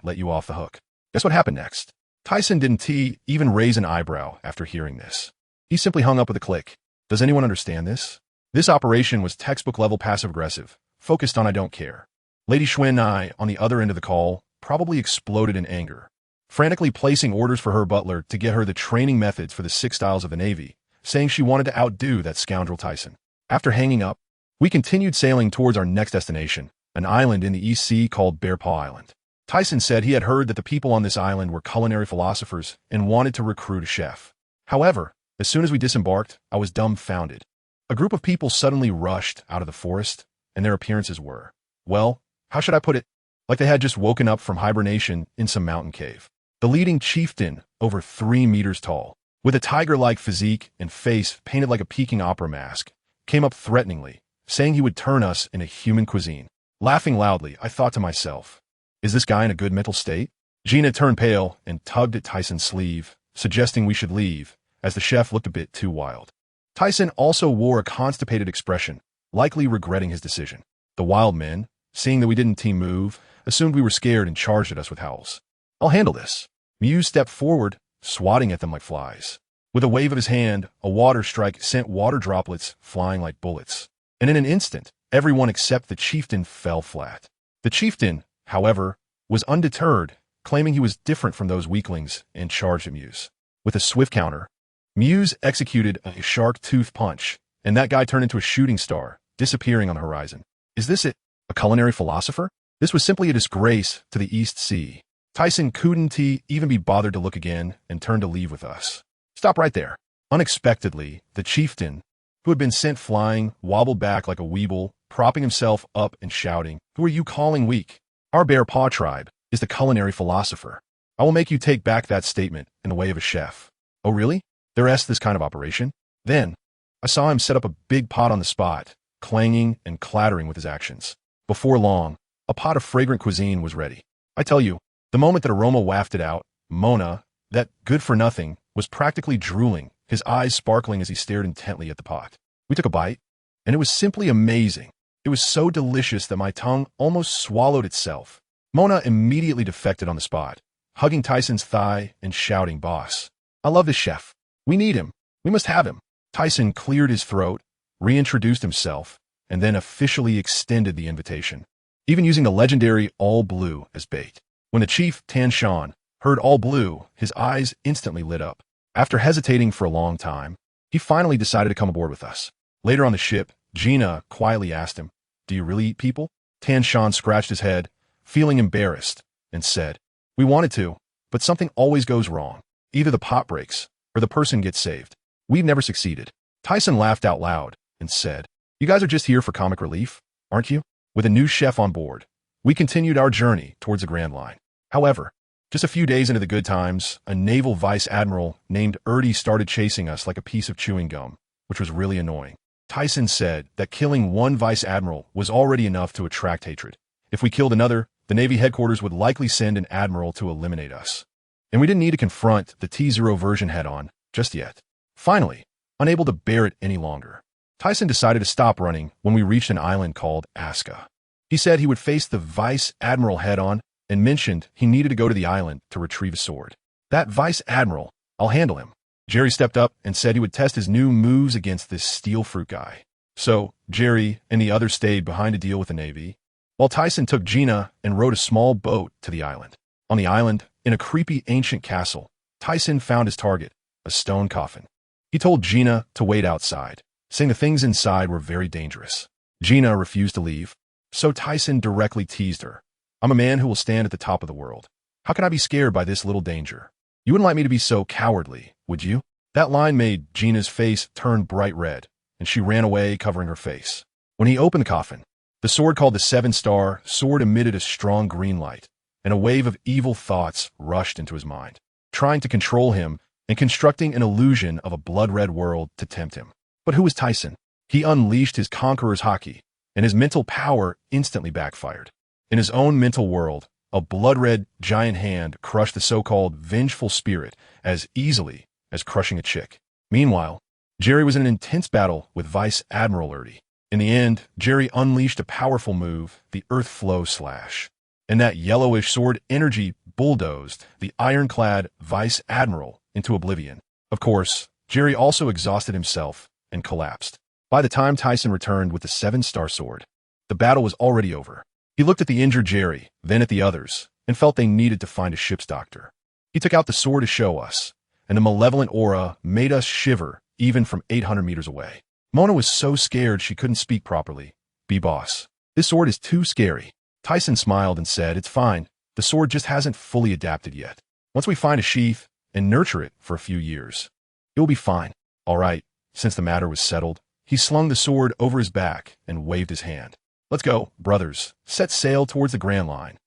let you off the hook." Guess what happened next? Tyson didn't even raise an eyebrow after hearing this. He simply hung up with a click. Does anyone understand this? This operation was textbook-level passive-aggressive, focused on I don't care. Lady Schwinn and I, on the other end of the call, probably exploded in anger, frantically placing orders for her butler to get her the training methods for the 6 styles of the Navy, saying she wanted to outdo that scoundrel Tyson. After hanging up, we continued sailing towards our next destination, an island in the East Sea called Bear Paw Island. Tyson said he had heard that the people on this island were culinary philosophers and wanted to recruit a chef. However, as soon as we disembarked, I was dumbfounded. A group of people suddenly rushed out of the forest, and their appearances were, well, how should I put it? Like they had just woken up from hibernation in some mountain cave. The leading chieftain, over 3 meters tall, with a tiger-like physique and face painted like a Peking opera mask, came up threateningly, saying he would turn us into human cuisine. Laughing loudly, I thought to myself, is this guy in a good mental state? Gina turned pale and tugged at Tyson's sleeve, suggesting we should leave, as the chef looked a bit too wild. Tyson also wore a constipated expression, likely regretting his decision. The wild men, seeing that we didn't move, assumed we were scared and charged at us with howls. I'll handle this. Muse stepped forward, swatting at them like flies. With a wave of his hand, a water strike sent water droplets flying like bullets. And in an instant, everyone except the chieftain fell flat. The chieftain, however, was undeterred, claiming he was different from those weaklings, and charged at Muse. With a swift counter, Muse executed a shark-tooth punch, and that guy turned into a shooting star, disappearing on the horizon. Is this it? A culinary philosopher? This was simply a disgrace to the East Sea. Tyson couldn't even be bothered to look again and turned to leave with us. Stop right there. Unexpectedly, the chieftain, who had been sent flying, wobbled back like a weeble, propping himself up and shouting, "Who are you calling weak? Our Bear Paw tribe is the culinary philosopher. I will make you take back that statement in the way of a chef." Oh really? There's this kind of operation? Then, I saw him set up a big pot on the spot, clanging and clattering with his actions. Before long, a pot of fragrant cuisine was ready. I tell you, the moment that aroma wafted out, Mona, that good-for-nothing, was practically drooling, his eyes sparkling as he stared intently at the pot. We took a bite, and it was simply amazing. It was so delicious that my tongue almost swallowed itself. Mona immediately defected on the spot, hugging Tyson's thigh and shouting, "Boss, I love this chef. We need him. We must have him." Tyson cleared his throat, reintroduced himself, and then officially extended the invitation, even using the legendary All Blue as bait. When the chief, Tan Shan, heard All Blue, his eyes instantly lit up. After hesitating for a long time, he finally decided to come aboard with us. Later on the ship, Gina quietly asked him, "Do you really eat people?" Tan Shan scratched his head, feeling embarrassed, and said, "We wanted to, but something always goes wrong. Either the pot breaks, or the person gets saved. We've never succeeded." Tyson laughed out loud and said, "You guys are just here for comic relief, aren't you?" With a new chef on board, we continued our journey towards the Grand Line. However, just a few days into the good times, a naval vice admiral named Erdy started chasing us like a piece of chewing gum, which was really annoying. Tyson said that killing one vice admiral was already enough to attract hatred. If we killed another, the Navy headquarters would likely send an admiral to eliminate us. And we didn't need to confront the T0 version head-on just yet. Finally, unable to bear it any longer. Tisen decided to stop running when we reached an island called Asuka. He said he would face the Vice Admiral head-on and mentioned he needed to go to the island to retrieve a sword. That Vice Admiral, I'll handle him. Jerry stepped up and said he would test his new moves against this steel fruit guy. So, Jerry and the others stayed behind to deal with the Navy, while Tisen took Gina and rowed a small boat to the island. On the island, in a creepy ancient castle, Tisen found his target, a stone coffin. He told Gina to wait outside, saying the things inside were very dangerous. Gina refused to leave, so Tisen directly teased her. I'm a man who will stand at the top of the world. How can I be scared by this little danger? You wouldn't like me to be so cowardly, would you? That line made Gina's face turn bright red, and she ran away covering her face. When he opened the coffin, the sword called the 7-Star sword emitted a strong green light, and a wave of evil thoughts rushed into his mind, trying to control him and constructing an illusion of a blood-red world to tempt him. But who was Tisen? He unleashed his conqueror's haki, and his mental power instantly backfired. In his own mental world, a blood-red giant hand crushed the so-called vengeful spirit as easily as crushing a chick. Meanwhile, Jerry was in an intense battle with Vice Admiral Erdy. In the end, Jerry unleashed a powerful move, the Earth Flow Slash, and that yellowish sword energy bulldozed the ironclad Vice Admiral into oblivion. Of course, Jerry also exhausted himself and collapsed. By the time Tisen returned with the 7-Star sword, the battle was already over. He looked at the injured Jerry, then at the others, and felt they needed to find a ship's doctor. He took out the sword to show us, and the malevolent aura made us shiver even from 800 meters away. Mona was so scared she couldn't speak properly. B-boss, this sword is too scary. Tisen smiled and said, it's fine. The sword just hasn't fully adapted yet. Once we find a sheath and nurture it for a few years, it will be fine. All right, since the matter was settled, he slung the sword over his back and waved his hand. Let's go, brothers. Set sail towards the Grand Line.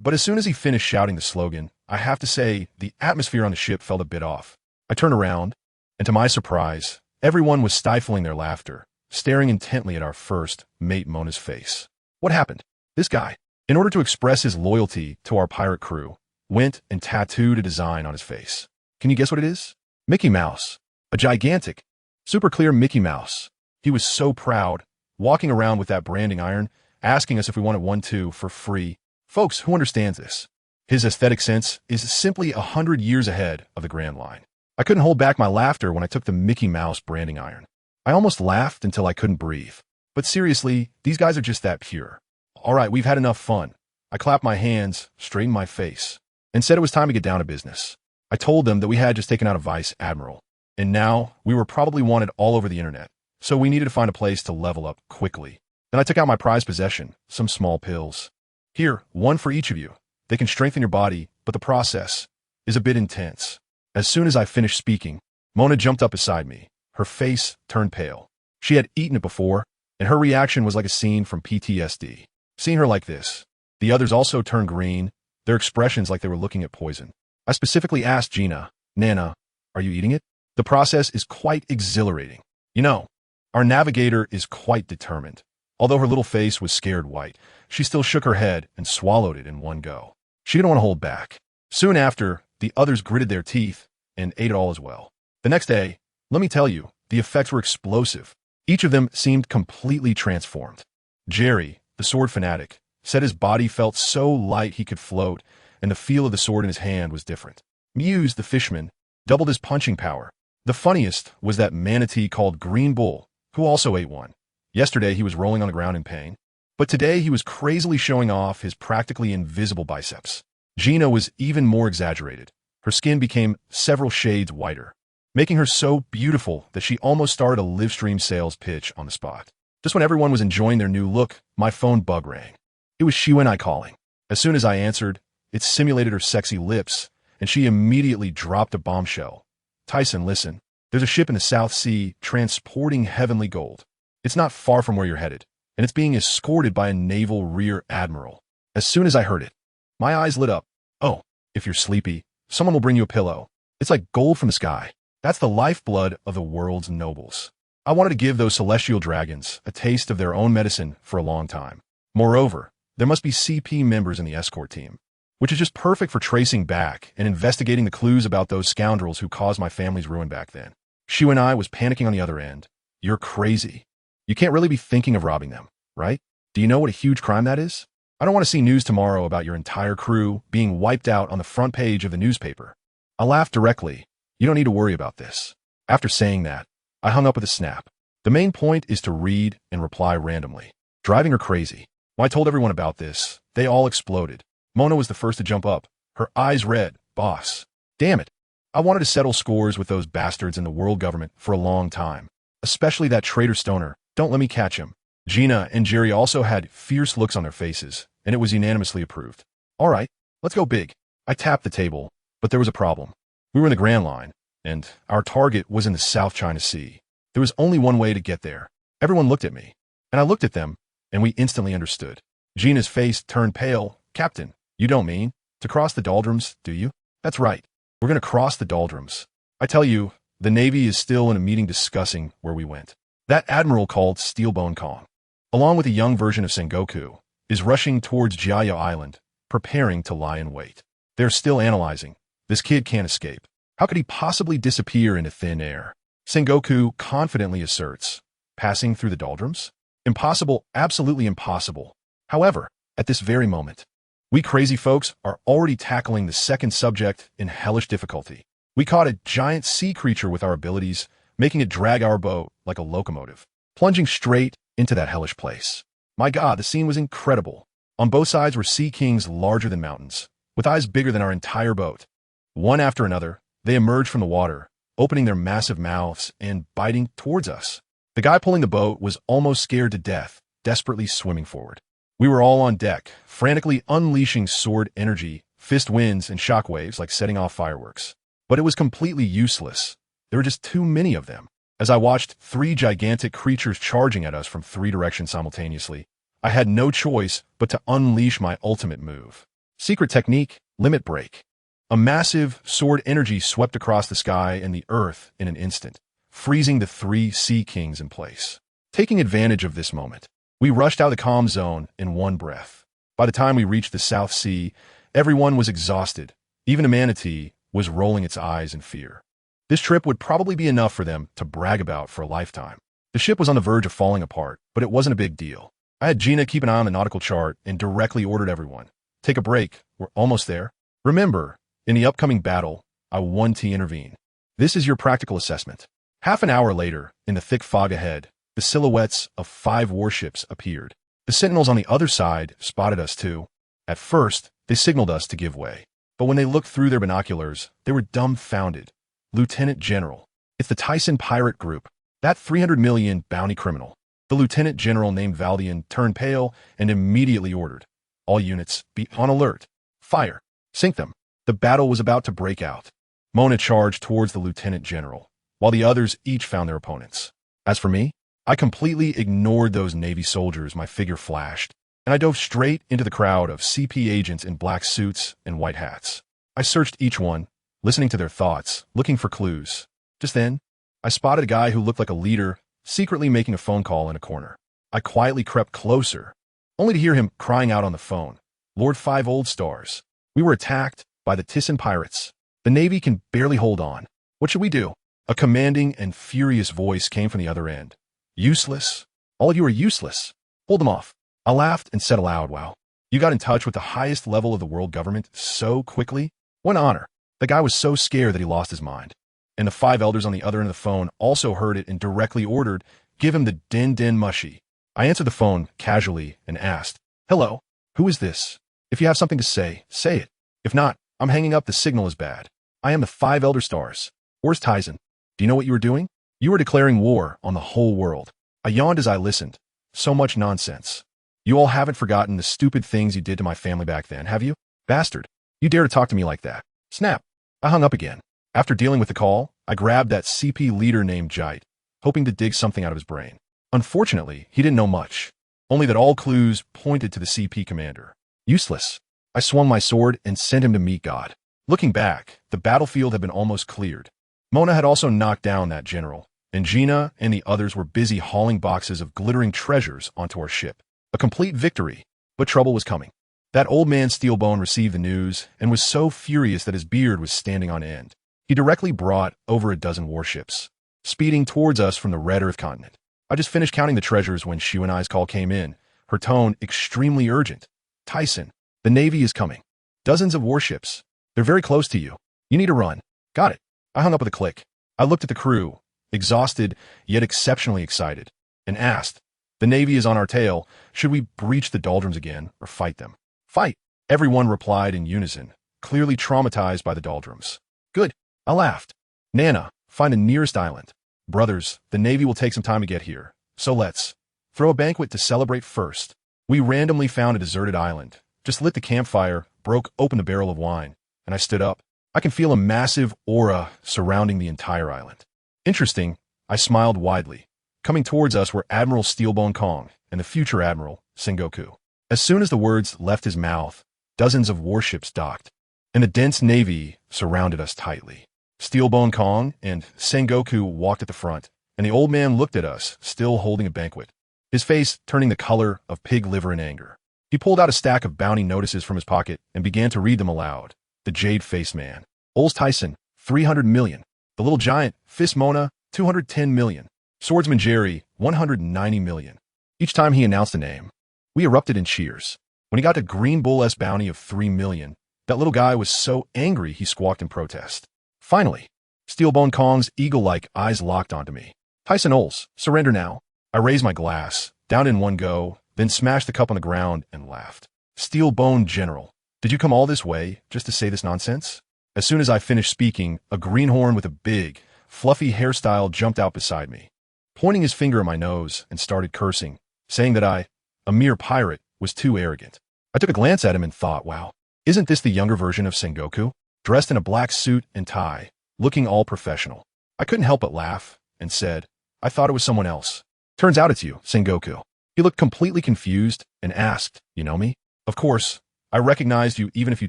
But as soon as he finished shouting the slogan, I have to say, the atmosphere on the ship felt a bit off. I turned around, and to my surprise, everyone was stifling their laughter, staring intently at our first mate Mona's face. What happened? This guy, in order to express his loyalty to our pirate crew, went and tattooed a design on his face. Can you guess what it is? Mickey Mouse. A gigantic, super clear Mickey Mouse. He was so proud, walking around with that branding iron, asking us if we wanted one too for free. Folks, who understands this? His aesthetic sense is simply 100 years ahead of the Grand Line. I couldn't hold back my laughter when I took the Mickey Mouse branding iron. I almost laughed until I couldn't breathe. But seriously, these guys are just that pure. All right, we've had enough fun. I clapped my hands, straightened my face, and said it was time to get down to business. I told them that we had just taken out a Vice Admiral, and now we were probably wanted all over the internet, so we needed to find a place to level up quickly. Then I took out my prized possession, some small pills. Here, one for each of you. They can strengthen your body, but the process is a bit intense. As soon as I finished speaking, Mona jumped up beside me. Her face turned pale. She had eaten it before, and her reaction was like a scene from PTSD. Seeing her like this, the others also turned green, their expressions like they were looking at poison. I specifically asked Gina, Nana, are you eating it? The process is quite exhilarating. You know, our navigator is quite determined. Although her little face was scared white, she still shook her head and swallowed it in one go. She didn't want to hold back. Soon after, the others gritted their teeth and ate it all as well. The next day, let me tell you, the effects were explosive. Each of them seemed completely transformed. Jerry, the sword fanatic, said his body felt so light he could float, and the feel of the sword in his hand was different. Muse, the fisherman, doubled his punching power. The funniest was that manatee called Green Bull, who also ate one. Yesterday he was rolling on the ground in pain, but today he was crazily showing off his practically invisible biceps. Gina was even more exaggerated. Her skin became several shades whiter, making her so beautiful that she almost started a live stream sales pitch on the spot. Just when everyone was enjoying their new look, my phone bug rang. It was Shiwen I calling. As soon as I answered, it simulated her sexy lips, and she immediately dropped a bombshell. Tisen, listen. There's a ship in the South Sea transporting heavenly gold. It's not far from where you're headed, and it's being escorted by a naval rear admiral. As soon as I heard it, my eyes lit up. Oh, if you're sleepy, someone will bring you a pillow. It's like gold from the sky. That's the lifeblood of the world's nobles. I wanted to give those celestial dragons a taste of their own medicine for a long time. Moreover, there must be CP members in the escort team, which is just perfect for tracing back and investigating the clues about those scoundrels who caused my family's ruin back then. Shu and I was panicking on the other end. You're crazy. You can't really be thinking of robbing them, right? Do you know what a huge crime that is? I don't want to see news tomorrow about your entire crew being wiped out on the front page of the newspaper. I laughed directly. You don't need to worry about this. After saying that, I hung up with a snap. The main point is to read and reply randomly. Driving her crazy. When I told everyone about this, they all exploded. Mona was the first to jump up, her eyes red. Boss. Damn it. I wanted to settle scores with those bastards in the world government for a long time. Especially that traitor stoner. Don't let me catch him. Gina and Jerry also had fierce looks on their faces, and it was unanimously approved. All right, let's go big. I tapped the table, but there was a problem. We were in the Grand Line, and our target was in the South China Sea. There was only one way to get there. Everyone looked at me, and I looked at them, and we instantly understood. Gina's face turned pale. Captain, you don't mean to cross the doldrums, do you? That's right. We're going to cross the doldrums. I tell you, the Navy is still in a meeting discussing where we went. That admiral called Steelbone Kong, along with a young version of Sengoku, is rushing towards Jiayo Island, preparing to lie in wait. They're still analyzing. This kid can't escape. How could he possibly disappear into thin air? Sengoku confidently asserts. Passing through the doldrums? Impossible, absolutely impossible. However, at this very moment, we crazy folks are already tackling the second subject in hellish difficulty. We caught a giant sea creature with our abilities, making it drag our boat like a locomotive, plunging straight into that hellish place. My God, the scene was incredible. On both sides were sea kings larger than mountains, with eyes bigger than our entire boat. One after another, they emerged from the water, opening their massive mouths and biting towards us. The guy pulling the boat was almost scared to death, desperately swimming forward. We were all on deck, frantically unleashing sword energy, fist winds, and shockwaves like setting off fireworks. But it was completely useless. There were just too many of them. As I watched 3 gigantic creatures charging at us from 3 directions simultaneously, I had no choice but to unleash my ultimate move. Secret technique, limit break. A massive sword energy swept across the sky and the earth in an instant, freezing the 3 sea kings in place. Taking advantage of this moment, we rushed out of the calm zone in one breath. By the time we reached the South Sea, everyone was exhausted. Even a manatee was rolling its eyes in fear. This trip would probably be enough for them to brag about for a lifetime. The ship was on the verge of falling apart, but it wasn't a big deal. I had Gina keep an eye on the nautical chart and directly ordered everyone, take a break, we're almost there. Remember, in the upcoming battle, I want to intervene. This is your practical assessment. Half an hour later, in the thick fog ahead, the silhouettes of 5 warships appeared. The sentinels on the other side spotted us too. At first, they signaled us to give way. But when they looked through their binoculars, they were dumbfounded. Lieutenant General. It's the Thyssen pirate group. That 300 million bounty criminal. The Lieutenant General named Valdian turned pale and immediately ordered. All units, be on alert. Fire. Sink them. The battle was about to break out. Mona charged towards the Lieutenant General, while the others each found their opponents. As for me, I completely ignored those Navy soldiers my figure flashed, and I dove straight into the crowd of CP agents in black suits and white hats. I searched each one, listening to their thoughts, looking for clues. Just then, I spotted a guy who looked like a leader, secretly making a phone call in a corner. I quietly crept closer, only to hear him crying out on the phone. Lord 5 Old Stars. We were attacked by the Thyssen pirates. The Navy can barely hold on. What should we do? A commanding and furious voice came from the other end. Useless. All of you are useless. Hold them off. I laughed and said aloud, wow. You got in touch with the highest level of the world government so quickly? What an honor. The guy was so scared that he lost his mind. And the 5 elders on the other end of the phone also heard it and directly ordered, give him the din mushy. I answered the phone casually and asked, hello, who is this? If you have something to say, say it. If not, I'm hanging up, the signal is bad. I am the 5 Elder Stars. Ols Tisen. Do you know what you were doing? You were declaring war on the whole world. I yawned as I listened. So much nonsense. You all haven't forgotten the stupid things you did to my family back then, have you? Bastard. You dare to talk to me like that. Snap. I hung up again. After dealing with the call, I grabbed that CP leader named Jite, hoping to dig something out of his brain. Unfortunately, he didn't know much. Only that all clues pointed to the CP commander. Useless. I swung my sword and sent him to meet God. Looking back, the battlefield had been almost cleared. Mona had also knocked down that general, and Gina and the others were busy hauling boxes of glittering treasures onto our ship. A complete victory, but trouble was coming. That old man Steelbone received the news and was so furious that his beard was standing on end. He directly brought over a dozen warships. speeding towards us from the red Earth continent. I just finished counting the treasures when Shiwanai's call came in, her tone extremely urgent. Tyson, the Navy is coming. Dozens of warships. They're very close to you. You need to run. Got it. I hung up with a click. I looked at the crew, exhausted yet exceptionally excited, and asked, the Navy is on our tail. Should we breach the doldrums again or fight them? Fight. Everyone replied in unison, clearly traumatized by the doldrums. Good. I laughed. Nana, find the nearest island. Brothers, the Navy will take some time to get here, so let's throw a banquet to celebrate first. We randomly found a deserted island, just lit the campfire, broke open the barrel of wine, and I stood up. I can feel a massive aura surrounding the entire island. Interesting, I smiled widely. Coming towards us were Admiral Steelbone Kong and the future Admiral, Sengoku. As soon as the words left his mouth, dozens of warships docked, and the dense Navy surrounded us tightly. Steelbone Kong and Sengoku walked at the front, and the old man looked at us, still holding a banquet, his face turning the color of pig liver in anger. He pulled out a stack of bounty notices from his pocket and began to read them aloud. The Jade-Faced Man. Ols Tisen, 300 million. The Little Giant, Fist Mona, 210 million. Swordsman Jerry, 190 million. Each time he announced a name, we erupted in cheers. When he got to Green Bull's bounty of 3 million, that little guy was so angry he squawked in protest. Finally, Steelbone Kong's eagle-like eyes locked onto me. Tyson Ols, surrender now. I raised my glass, down in one go, then smashed the cup on the ground and laughed. Steelbone General, did you come all this way just to say this nonsense? As soon as I finished speaking, a greenhorn with a big, fluffy hairstyle jumped out beside me, pointing his finger at my nose and started cursing, saying that I, a mere pirate, was too arrogant. I took a glance at him and thought, wow, isn't this the younger version of Sengoku? Dressed in a black suit and tie, looking all professional. I couldn't help but laugh and said, I thought it was someone else. Turns out it's you, Sengoku. He looked completely confused and asked, you know me? Of course, I recognized you even if you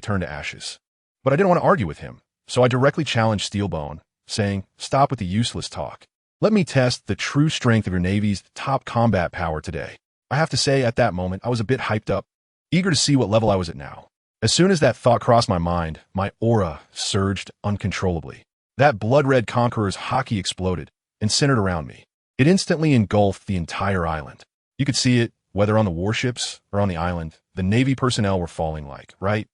turned to ashes. But I didn't want to argue with him, so I directly challenged Steelbone, saying, stop with the useless talk. Let me test the true strength of your Navy's top combat power today. I have to say, at that moment, I was a bit hyped up, eager to see what level I was at now. As soon as that thought crossed my mind, my aura surged uncontrollably. That blood-red conqueror's hockey exploded and centered around me. It instantly engulfed the entire island. You could see it, whether on the warships or on the island, the Navy personnel were falling right?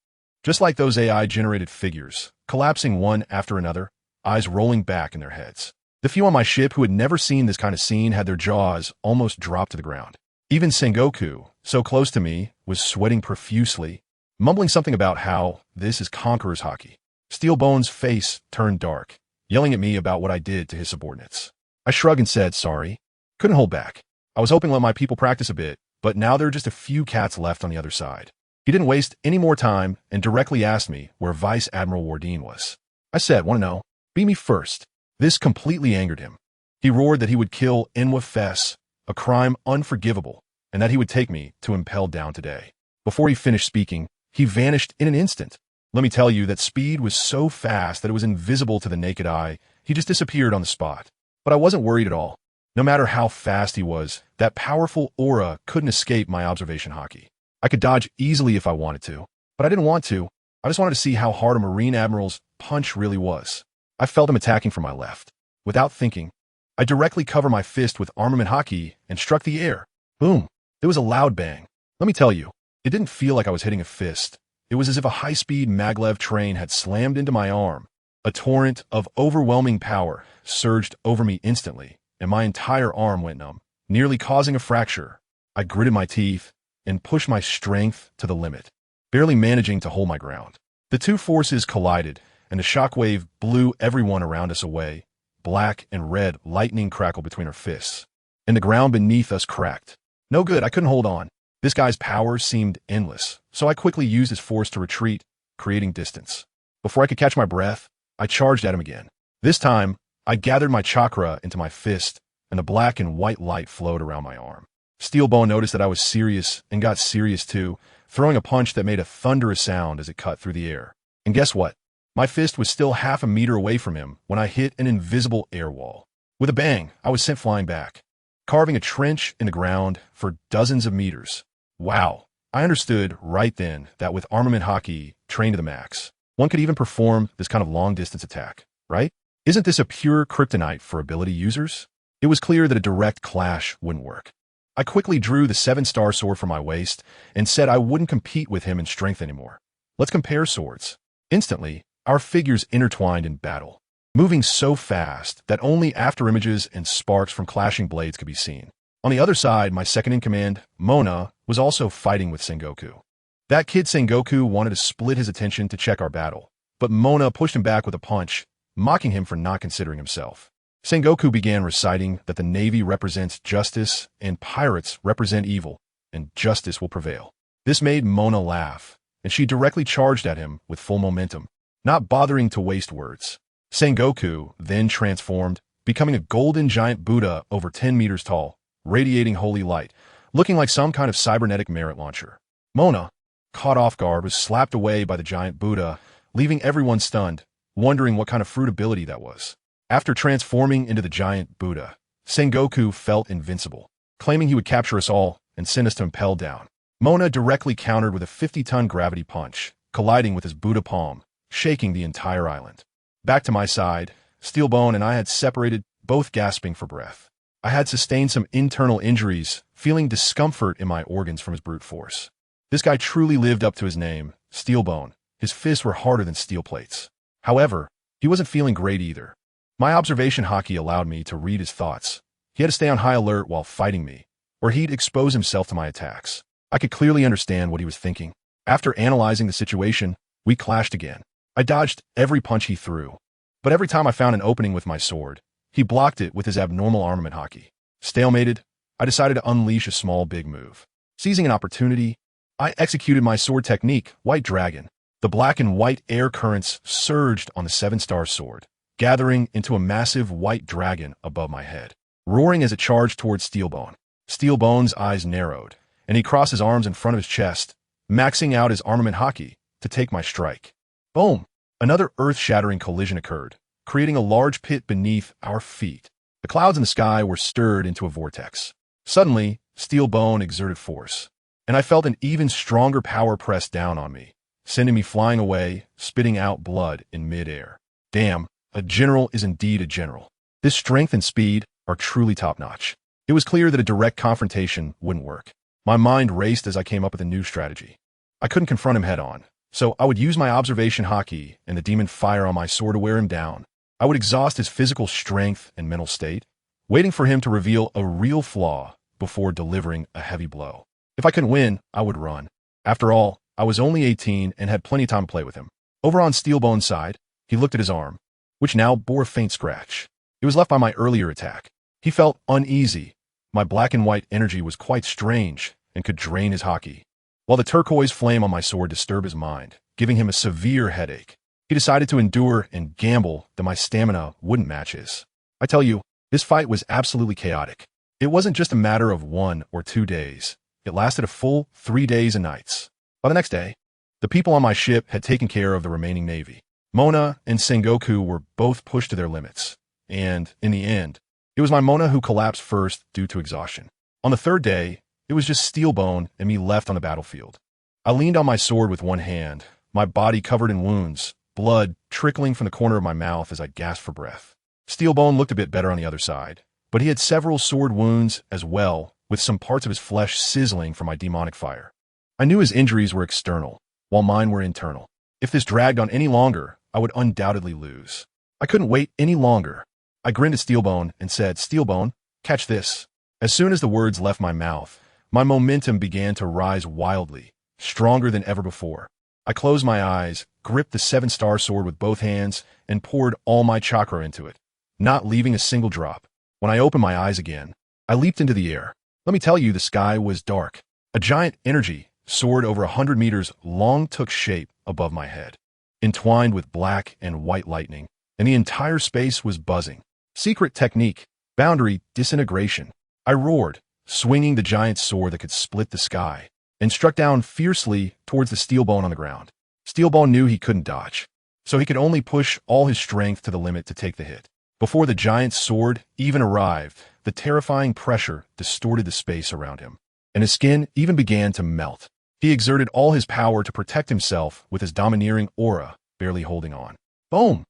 Just like those AI-generated figures, collapsing one after another, eyes rolling back in their heads. The few on my ship who had never seen this kind of scene had their jaws almost dropped to the ground. Even Sengoku, so close to me, was sweating profusely, mumbling something about how this is conqueror's hockey. Steelbone's face turned dark, yelling at me about what I did to his subordinates. I shrugged and said, sorry. Couldn't hold back. I was hoping to let my people practice a bit, but now there are just a few cats left on the other side. He didn't waste any more time and directly asked me where Vice Admiral Wardeen was. I said, want to know? Be me first. This completely angered him. He roared that he would kill Enwa Fess, a crime unforgivable, and that he would take me to impel down today. Before he finished speaking, he vanished in an instant. Let me tell you that speed was so fast that it was invisible to the naked eye. He just disappeared on the spot. But I wasn't worried at all. No matter how fast he was, that powerful aura couldn't escape my observation hockey. I could dodge easily if I wanted to, but I didn't want to. I just wanted to see how hard a Marine Admiral's punch really was. I felt him attacking from my left. Without thinking, I directly covered my fist with armament hockey and struck the air. Boom! There was a loud bang. Let me tell you, it didn't feel like I was hitting a fist. It was as if a high-speed maglev train had slammed into my arm. A torrent of overwhelming power surged over me instantly, and my entire arm went numb, nearly causing a fracture. I gritted my teeth and pushed my strength to the limit, barely managing to hold my ground. The two forces collided, and the shockwave blew everyone around us away. Black and red lightning crackled between our fists, and the ground beneath us cracked. No good, I couldn't hold on. This guy's power seemed endless, so I quickly used his force to retreat, creating distance. Before I could catch my breath, I charged at him again. This time, I gathered my chakra into my fist, and the black and white light flowed around my arm. Steelbone noticed that I was serious and got serious too, throwing a punch that made a thunderous sound as it cut through the air. And guess what? My fist was still half a meter away from him when I hit an invisible air wall. With a bang, I was sent flying back, carving a trench in the ground for dozens of meters. Wow. I understood right then that with armament hockey trained to the max, one could even perform this kind of long-distance attack, right? Isn't this a pure kryptonite for ability users? It was clear that a direct clash wouldn't work. I quickly drew the 7-star sword from my waist and said I wouldn't compete with him in strength anymore. Let's compare swords. Instantly, our figures intertwined in battle, moving so fast that only afterimages and sparks from clashing blades could be seen. On the other side, my second-in-command, Mona, was also fighting with Sengoku. That kid Sengoku wanted to split his attention to check our battle, but Mona pushed him back with a punch, mocking him for not considering himself. Sengoku began reciting that the Navy represents justice and pirates represent evil, and justice will prevail. This made Mona laugh, and she directly charged at him with full momentum, not bothering to waste words. Sengoku then transformed, becoming a golden giant Buddha over 10 meters tall, radiating holy light, looking like some kind of cybernetic merit launcher. Mona, caught off guard, was slapped away by the giant Buddha, leaving everyone stunned, wondering what kind of fruit ability that was. After transforming into the giant Buddha, Sengoku felt invincible, claiming he would capture us all and send us to impel down. Mona directly countered with a 50-ton gravity punch, colliding with his Buddha palm, shaking the entire island. Back to my side, Steelbone and I had separated, both gasping for breath. I had sustained some internal injuries, feeling discomfort in my organs from his brute force. This guy truly lived up to his name, Steelbone. His fists were harder than steel plates. However, he wasn't feeling great either. My observation hockey allowed me to read his thoughts. He had to stay on high alert while fighting me, or he'd expose himself to my attacks. I could clearly understand what he was thinking. After analyzing the situation, we clashed again. I dodged every punch he threw, but every time I found an opening with my sword, he blocked it with his abnormal armament hockey. Stalemated, I decided to unleash a small big move. Seizing an opportunity, I executed my sword technique, White Dragon. The black and white air currents surged on the 7-star sword, gathering into a massive white dragon above my head, roaring as it charged towards Steelbone. Steelbone's eyes narrowed, and he crossed his arms in front of his chest, maxing out his armament hockey to take my strike. Boom! Another earth-shattering collision occurred, creating a large pit beneath our feet. The clouds in the sky were stirred into a vortex. Suddenly, Steelbone exerted force, and I felt an even stronger power press down on me, sending me flying away, spitting out blood in midair. Damn, a general is indeed a general. This strength and speed are truly top-notch. It was clear that a direct confrontation wouldn't work. My mind raced as I came up with a new strategy. I couldn't confront him head-on, so I would use my observation hockey and the demon fire on my sword to wear him down. I would exhaust his physical strength and mental state, waiting for him to reveal a real flaw before delivering a heavy blow. If I couldn't win, I would run. After all, I was only 18 and had plenty of time to play with him. Over on Steelbone's side, he looked at his arm, which now bore a faint scratch. It was left by my earlier attack. He felt uneasy. My black and white energy was quite strange and could drain his hockey, while the turquoise flame on my sword disturbed his mind, giving him a severe headache. He decided to endure and gamble that my stamina wouldn't match his. I tell you, this fight was absolutely chaotic. It wasn't just a matter of 1 or 2 days. It lasted a full 3 days and nights. By the next day, the people on my ship had taken care of the remaining Navy. Mona and Sengoku were both pushed to their limits, and, in the end, it was my Mona who collapsed first due to exhaustion. On the 3rd day, it was just Steelbone and me left on the battlefield. I leaned on my sword with one hand, my body covered in wounds, blood trickling from the corner of my mouth as I gasped for breath. Steelbone looked a bit better on the other side, but he had several sword wounds as well, with some parts of his flesh sizzling from my demonic fire. I knew his injuries were external, while mine were internal. If this dragged on any longer, I would undoubtedly lose. I couldn't wait any longer. I grinned at Steelbone and said, "Steelbone, catch this." As soon as the words left my mouth, my momentum began to rise wildly, stronger than ever before. I closed my eyes, gripped the 7-star sword with both hands, and poured all my chakra into it, not leaving a single drop. When I opened my eyes again, I leaped into the air. Let me tell you, the sky was dark. A giant energy sword over 100 meters long took shape above my head, entwined with black and white lightning, and the entire space was buzzing. Secret technique, boundary disintegration. I roared, swinging the giant sword that could split the sky, and struck down fiercely towards the Steelbone on the ground. Steelbone knew he couldn't dodge, so he could only push all his strength to the limit to take the hit. Before the giant sword even arrived, the terrifying pressure distorted the space around him, and his skin even began to melt. He exerted all his power to protect himself with his domineering aura, barely holding on. Boom!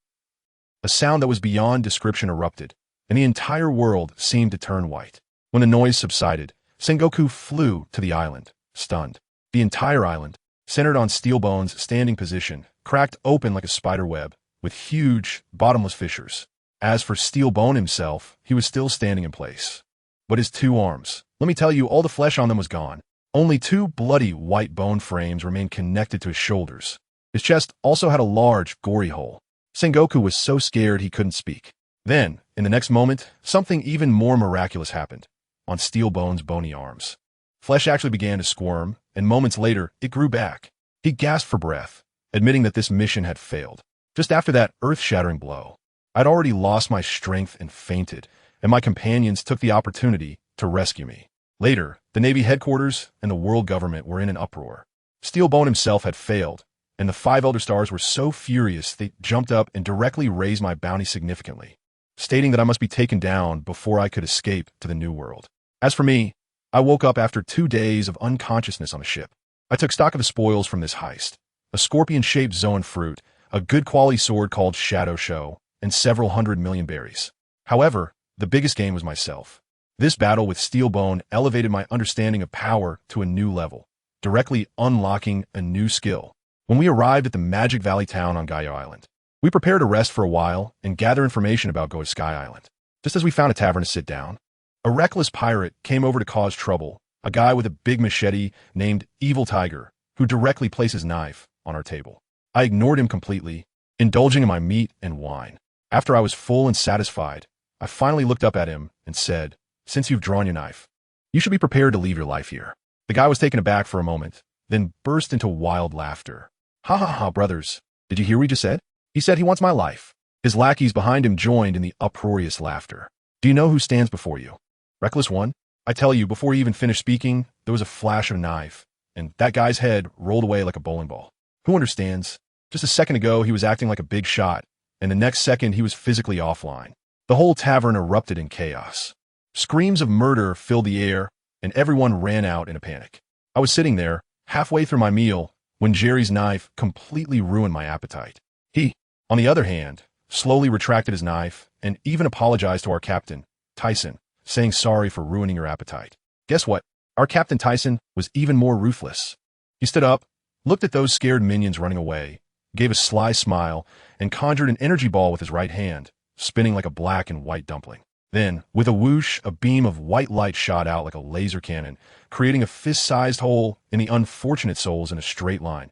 A sound that was beyond description erupted, and the entire world seemed to turn white. When the noise subsided, Sengoku flew to the island, stunned. The entire island, centered on Steelbone's standing position, cracked open like a spider web, with huge, bottomless fissures. As for Steelbone himself, he was still standing in place. But his two arms, let me tell you, all the flesh on them was gone. Only two bloody white bone frames remained connected to his shoulders. His chest also had a large, gory hole. Sengoku was so scared he couldn't speak. Then, in the next moment, something even more miraculous happened. On Steelbone's bony arms, flesh actually began to squirm, and moments later, it grew back. He gasped for breath, admitting that this mission had failed. Just after that earth-shattering blow, I'd already lost my strength and fainted, and my companions took the opportunity to rescue me. Later, the Navy headquarters and the world government were in an uproar. Steelbone himself had failed, and the 5 Elder Stars were so furious they jumped up and directly raised my bounty significantly, stating that I must be taken down before I could escape to the New World. As for me, I woke up after 2 days of unconsciousness on a ship. I took stock of the spoils from this heist: a scorpion-shaped zoan fruit, a good quality sword called Shadow Show, and several 100 million berries. However, the biggest gain was myself. This battle with Steelbone elevated my understanding of power to a new level, directly unlocking a new skill. When we arrived at the Magic Valley town on Gaia Island, we prepared to rest for a while and gather information about Goa Sky Island. Just as we found a tavern to sit down, a reckless pirate came over to cause trouble, a guy with a big machete named Evil Tiger, who directly placed his knife on our table. I ignored him completely, indulging in my meat and wine. After I was full and satisfied, I finally looked up at him and said, "Since you've drawn your knife, you should be prepared to leave your life here." The guy was taken aback for a moment, then burst into wild laughter. "Ha ha ha, brothers. Did you hear what he just said? He said he wants my life." His lackeys behind him joined in the uproarious laughter. "Do you know who stands before you?" "Reckless One." I tell you, before he even finished speaking, there was a flash of a knife, and that guy's head rolled away like a bowling ball. Who understands? Just a second ago, he was acting like a big shot, and the next second, he was physically offline. The whole tavern erupted in chaos. Screams of murder filled the air, and everyone ran out in a panic. I was sitting there, halfway through my meal, when Jerry's knife completely ruined my appetite. He, on the other hand, slowly retracted his knife and even apologized to our captain, Tyson, saying sorry for ruining your appetite. Guess what? Our Captain Tyson was even more ruthless. He stood up, looked at those scared minions running away, gave a sly smile, and conjured an energy ball with his right hand, spinning like a black and white dumpling. Then, with a whoosh, a beam of white light shot out like a laser cannon, creating a fist-sized hole in the unfortunate souls in a straight line.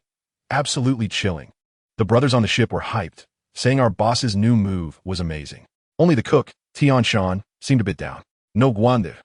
Absolutely chilling. The brothers on the ship were hyped, saying our boss's new move was amazing. Only the cook, Tian Shan, seemed a bit down. No guande.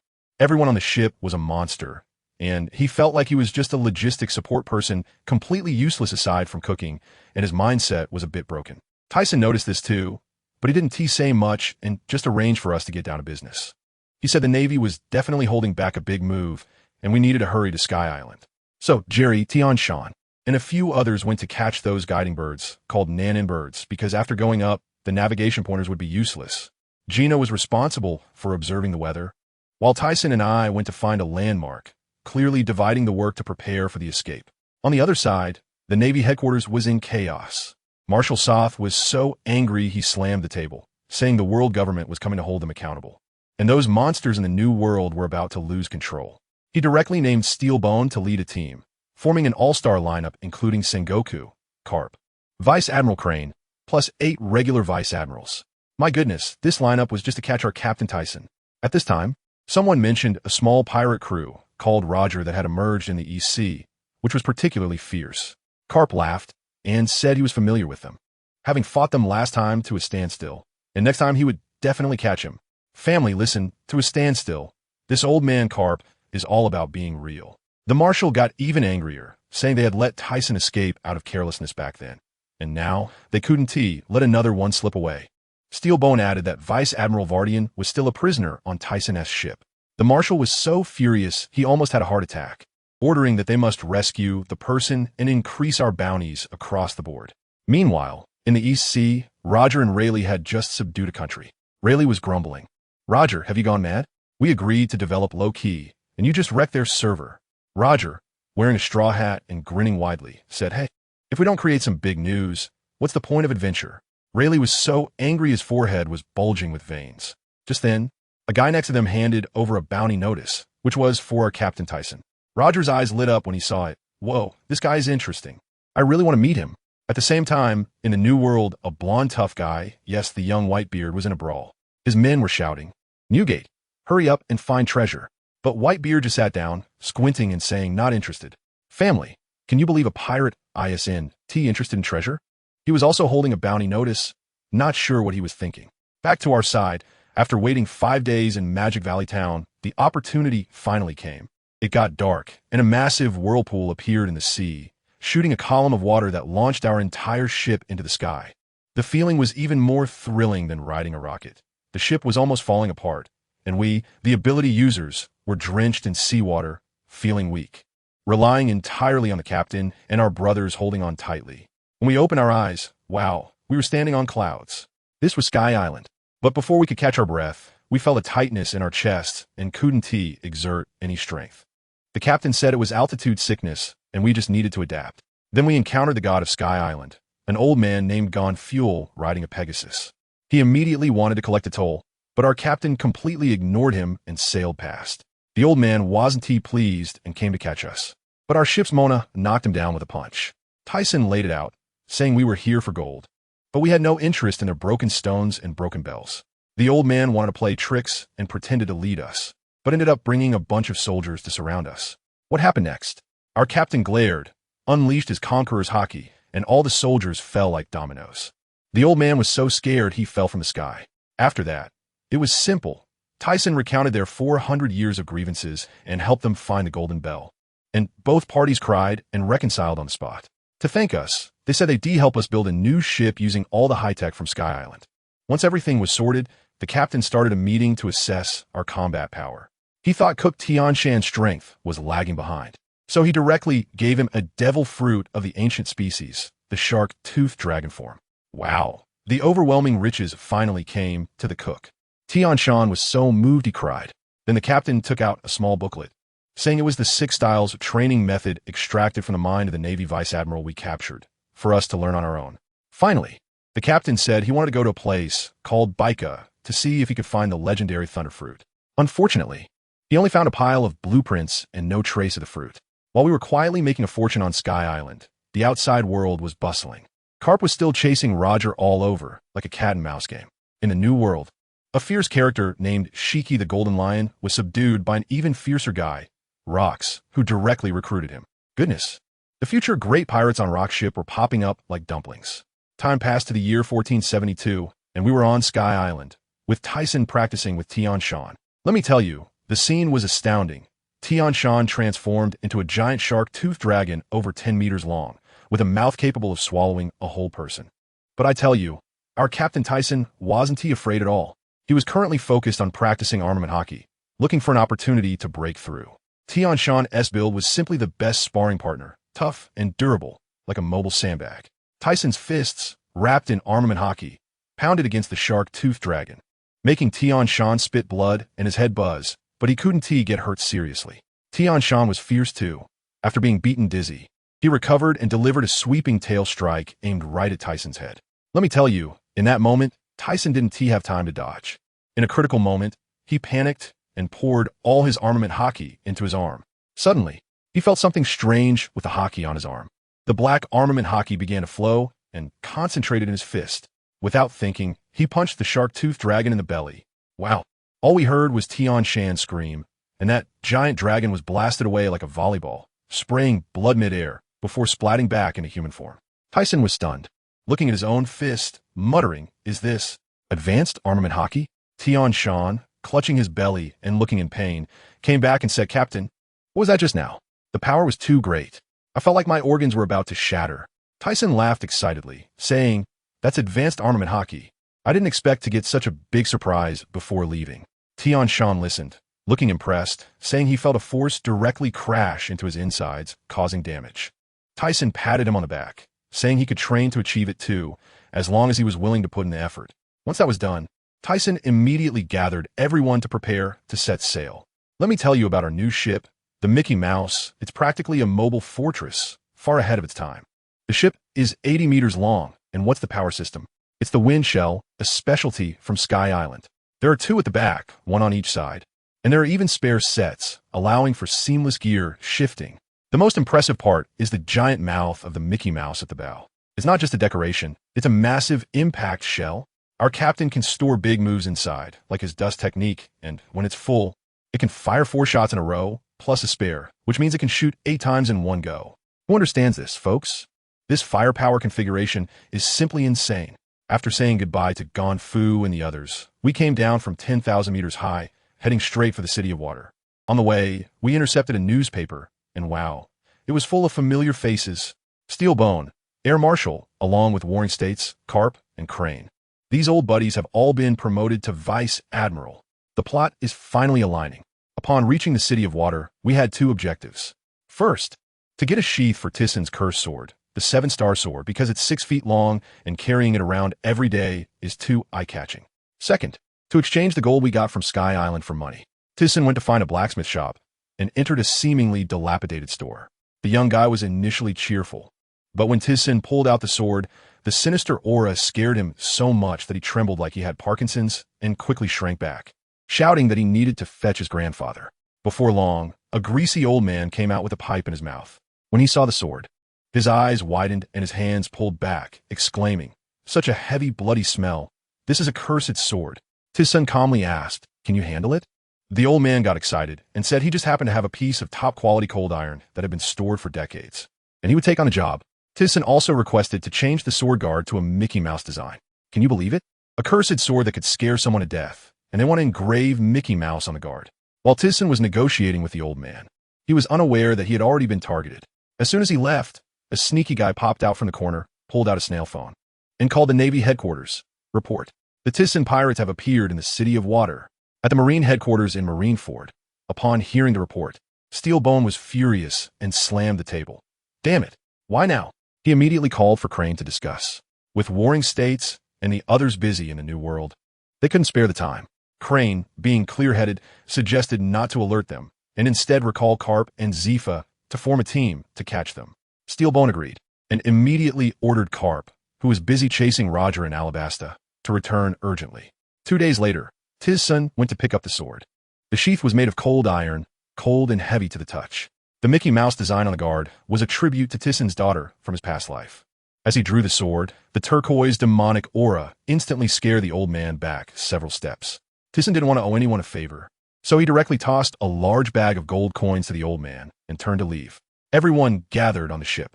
Everyone on the ship was a monster, and he felt like he was just a logistics support person, completely useless aside from cooking, and his mindset was a bit broken. Tyson noticed this too, but he didn't say much and just arranged for us to get down to business. He said the Navy was definitely holding back a big move, and we needed to hurry to Sky Island. So Jerry, Tian Shan, and a few others went to catch those guiding birds, called Nanin birds, because after going up, the navigation pointers would be useless. Gina was responsible for observing the weather, while Tyson and I went to find a landmark, clearly dividing the work to prepare for the escape. On the other side, the Navy headquarters was in chaos. Marshal Soth was so angry he slammed the table, saying the world government was coming to hold them accountable, and those monsters in the new world were about to lose control. He directly named Steelbone to lead a team, forming an all-star lineup including Sengoku, Carp, Vice Admiral Crane, plus 8 regular vice admirals. My goodness, this lineup was just to catch our Captain Tyson. At this time, someone mentioned a small pirate crew called Roger that had emerged in the East Sea, which was particularly fierce. Carp laughed and said he was familiar with them, having fought them last time to a standstill, and next time he would definitely catch him. Family listened to a standstill. This old man Carp is all about being real. The marshal got even angrier, saying they had let Tyson escape out of carelessness back then, and now they couldn't let another one slip away. Steelbone added that Vice Admiral Vardian was still a prisoner on Tyson's ship. The marshal was so furious he almost had a heart attack, ordering that they must rescue the person and increase our bounties across the board. Meanwhile, in the East Sea, Roger and Rayleigh had just subdued a country. Rayleigh was grumbling. "Roger, have you gone mad? We agreed to develop low-key, and you just wrecked their server." Roger, wearing a straw hat and grinning widely, said, "Hey, if we don't create some big news, what's the point of adventure? Rayleigh was so angry his forehead was bulging with veins. Just then, a guy next to them handed over a bounty notice, which was for our Captain Tisen. Roger's eyes lit up when he saw it. Whoa, this guy is interesting. I really want to meet him. At the same time, in the New World, a blonde tough guy, yes, the young Whitebeard, was in a brawl. His men were shouting, "Newgate, hurry up and find treasure." But Whitebeard just sat down, squinting and saying, "Not interested." Family, can you believe a pirate ISNT interested in treasure? He was also holding a bounty notice, not sure what he was thinking. Back to our side, after waiting 5 days in Magic Valley Town, the opportunity finally came. It got dark, and a massive whirlpool appeared in the sea, shooting a column of water that launched our entire ship into the sky. The feeling was even more thrilling than riding a rocket. The ship was almost falling apart, and we, the ability users, were drenched in seawater, feeling weak, relying entirely on the captain and our brothers holding on tightly. When we opened our eyes, wow, we were standing on clouds. This was Sky Island. But before we could catch our breath, we felt a tightness in our chests and couldn't exert any strength. The captain said it was altitude sickness, and we just needed to adapt. Then we encountered the god of Sky Island, an old man named Gon Fuel riding a Pegasus. He immediately wanted to collect a toll, but our captain completely ignored him and sailed past. The old man wasn't pleased and came to catch us. But our ship's Mona knocked him down with a punch. Tisen laid it out, saying we were here for gold. But we had no interest in their broken stones and broken bells. The old man wanted to play tricks and pretended to lead us, but ended up bringing a bunch of soldiers to surround us. What happened next? Our captain glared, unleashed his conqueror's haki, and all the soldiers fell like dominoes. The old man was so scared he fell from the sky. After that, it was simple. Tisen recounted their 400 years of grievances and helped them find the golden bell. And both parties cried and reconciled on the spot. To thank us, they said they'd help us build a new ship using all the high-tech from Sky Island. Once everything was sorted, the captain started a meeting to assess our combat power. He thought Cook Tianshan's strength was lagging behind, so he directly gave him a devil fruit of the ancient species, the shark-toothed dragon form. Wow! The overwhelming riches finally came to the cook. Tianshan was so moved he cried. Then the captain took out a small booklet, saying it was the 6 styles of training method extracted from the mind of the Navy Vice Admiral we captured, for us to learn on our own. Finally, the captain said he wanted to go to a place called Baika to see if he could find the legendary thunderfruit. Unfortunately, he only found a pile of blueprints and no trace of the fruit. While we were quietly making a fortune on Sky Island, the outside world was bustling. Carp was still chasing Roger all over, like a cat-and-mouse game. In the New World, a fierce character named Shiki the Golden Lion was subdued by an even fiercer guy, Rox, who directly recruited him. Goodness, the future great pirates on Rock's ship were popping up like dumplings. Time passed to the year 1472, and we were on Sky Island, with Tisen practicing with Tianshan. Let me tell you, the scene was astounding. Tianshan transformed into a giant shark-toothed dragon over 10 meters long, with a mouth capable of swallowing a whole person. But I tell you, our Captain Tisen wasn't afraid at all. He was currently focused on practicing armament haki, looking for an opportunity to break through. Tianshan's build was simply the best sparring partner, tough and durable, like a mobile sandbag. Tisen's fists, wrapped in armament haki, pounded against the shark-toothed dragon, making Tianshan spit blood and his head buzz, but he couldn't get hurt seriously. Tianshan was fierce too. After being beaten dizzy, he recovered and delivered a sweeping tail strike aimed right at Tisen's head. Let me tell you, in that moment, Tisen didn't have time to dodge. In a critical moment, he panicked and poured all his armament haki into his arm. Suddenly, he felt something strange with the haki on his arm. The black armament haki began to flow and concentrated in his fist. Without thinking, he punched the shark-toothed dragon in the belly. Wow. All we heard was Tianshan scream, and that giant dragon was blasted away like a volleyball, spraying blood mid-air before splatting back into human form. Tisen was stunned, looking at his own fist, muttering, "Is this advanced armament haki?" Tianshan, clutching his belly and looking in pain, came back and said, "Captain, what was that just now? The power was too great. I felt like my organs were about to shatter." Tisen laughed excitedly, saying, "That's advanced armament haki. I didn't expect to get such a big surprise before leaving." Tianshan listened, looking impressed, saying he felt a force directly crash into his insides, causing damage. Tisen patted him on the back, saying he could train to achieve it too, as long as he was willing to put in the effort. Once that was done, Tisen immediately gathered everyone to prepare to set sail. Let me tell you about our new ship, the Mickey Mouse. It's practically a mobile fortress, far ahead of its time. The ship is 80 meters long, and what's the power system? It's the wind shell, a specialty from Sky Island. There are two at the back, one on each side. And there are even spare sets, allowing for seamless gear shifting. The most impressive part is the giant mouth of the Mickey Mouse at the bow. It's not just a decoration, it's a massive impact shell. Our captain can store big moves inside, like his dust technique, and when it's full, it can fire 4 shots in a row, plus a spare, which means it can shoot 8 times in one go. Who understands this, folks? This firepower configuration is simply insane. After saying goodbye to Gon Fu and the others, we came down from 10,000 meters high, heading straight for the City of Water. On the way, we intercepted a newspaper, and wow, it was full of familiar faces. Steel Bone, Air Marshal, along with Warring States, Carp, and Crane. These old buddies have all been promoted to Vice Admiral. The plot is finally aligning. Upon reaching the City of Water, we had 2 objectives. First, to get a sheath for Tyssen's cursed sword, the 7-star sword, because it's 6 feet long and carrying it around every day is too eye-catching. Second, to exchange the gold we got from Sky Island for money. Thyssen went to find a blacksmith shop and entered a seemingly dilapidated store. The young guy was initially cheerful, but when Thyssen pulled out the sword, the sinister aura scared him so much that he trembled like he had Parkinson's and quickly shrank back, shouting that he needed to fetch his grandfather. Before long, a greasy old man came out with a pipe in his mouth. When he saw the sword, his eyes widened and his hands pulled back, exclaiming, "Such a heavy, bloody smell. This is a cursed sword." Thyssen calmly asked, "Can you handle it?" The old man got excited and said he just happened to have a piece of top-quality cold iron that had been stored for decades, and he would take on the job. Thyssen also requested to change the sword guard to a Mickey Mouse design. Can you believe it? A cursed sword that could scare someone to death, and they want to engrave Mickey Mouse on the guard. While Thyssen was negotiating with the old man, he was unaware that he had already been targeted. As soon as he left, a sneaky guy popped out from the corner, pulled out a snail phone, and called the Navy headquarters. Report. The Thyssen pirates have appeared in the City of Water, at the Marine headquarters in Marineford. Upon hearing the report, Steelbone was furious and slammed the table. Damn it. Why now? He immediately called for Crane to discuss. With Warring States and the others busy in the New World, they couldn't spare the time. Crane, being clear-headed, suggested not to alert them, and instead recall Carp and Zifa to form a team to catch them. Steelbone agreed, and immediately ordered Carp, who was busy chasing Roger in Alabasta, to return urgently. 2 days later, Thyssen went to pick up the sword. The sheath was made of cold iron, cold and heavy to the touch. The Mickey Mouse design on the guard was a tribute to Tyssen's daughter from his past life. As he drew the sword, the turquoise demonic aura instantly scared the old man back several steps. Thyssen didn't want to owe anyone a favor, so he directly tossed a large bag of gold coins to the old man and turned to leave. Everyone gathered on the ship,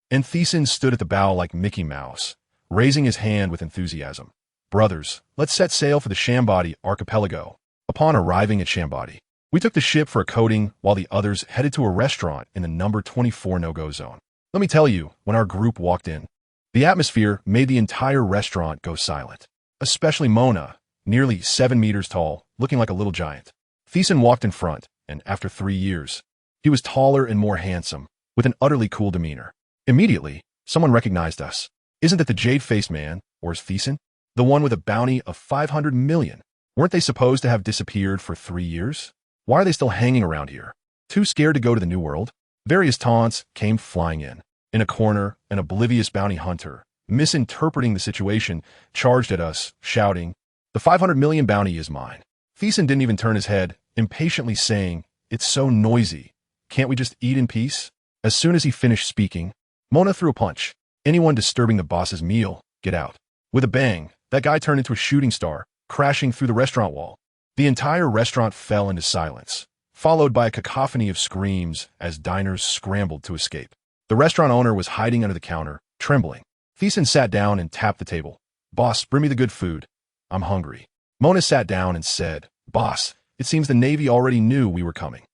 and Thyssen stood at the bow like Mickey Mouse, raising his hand with enthusiasm. Brothers, let's set sail for the Shambadi archipelago. Upon arriving at Shambadi, we took the ship for a coating while the others headed to a restaurant in the number 24 no-go zone. Let me tell you, when our group walked in, the atmosphere made the entire restaurant go silent, especially Mona, nearly 7 meters tall, looking like a little giant. Thyssen walked in front, and after 3 years, he was taller and more handsome, with an utterly cool demeanor. Immediately, someone recognized us. Isn't it the jade-faced man, or is Thyssen? The one with a bounty of 500 million. Weren't they supposed to have disappeared for 3 years? Why are they still hanging around here? Too scared to go to the New World? Various taunts came flying in. In a corner, an oblivious bounty hunter, misinterpreting the situation, charged at us, shouting, "The 500 million bounty is mine." Thyssen didn't even turn his head, impatiently saying, "It's so noisy. Can't we just eat in peace?" As soon as he finished speaking, Mona threw a punch. "Anyone disturbing the boss's meal, get out." With a bang, that guy turned into a shooting star, crashing through the restaurant wall. The entire restaurant fell into silence, followed by a cacophony of screams as diners scrambled to escape. The restaurant owner was hiding under the counter, trembling. Thyssen sat down and tapped the table. "Boss, bring me the good food. I'm hungry." Mona sat down and said, "Boss, it seems the Navy already knew we were coming."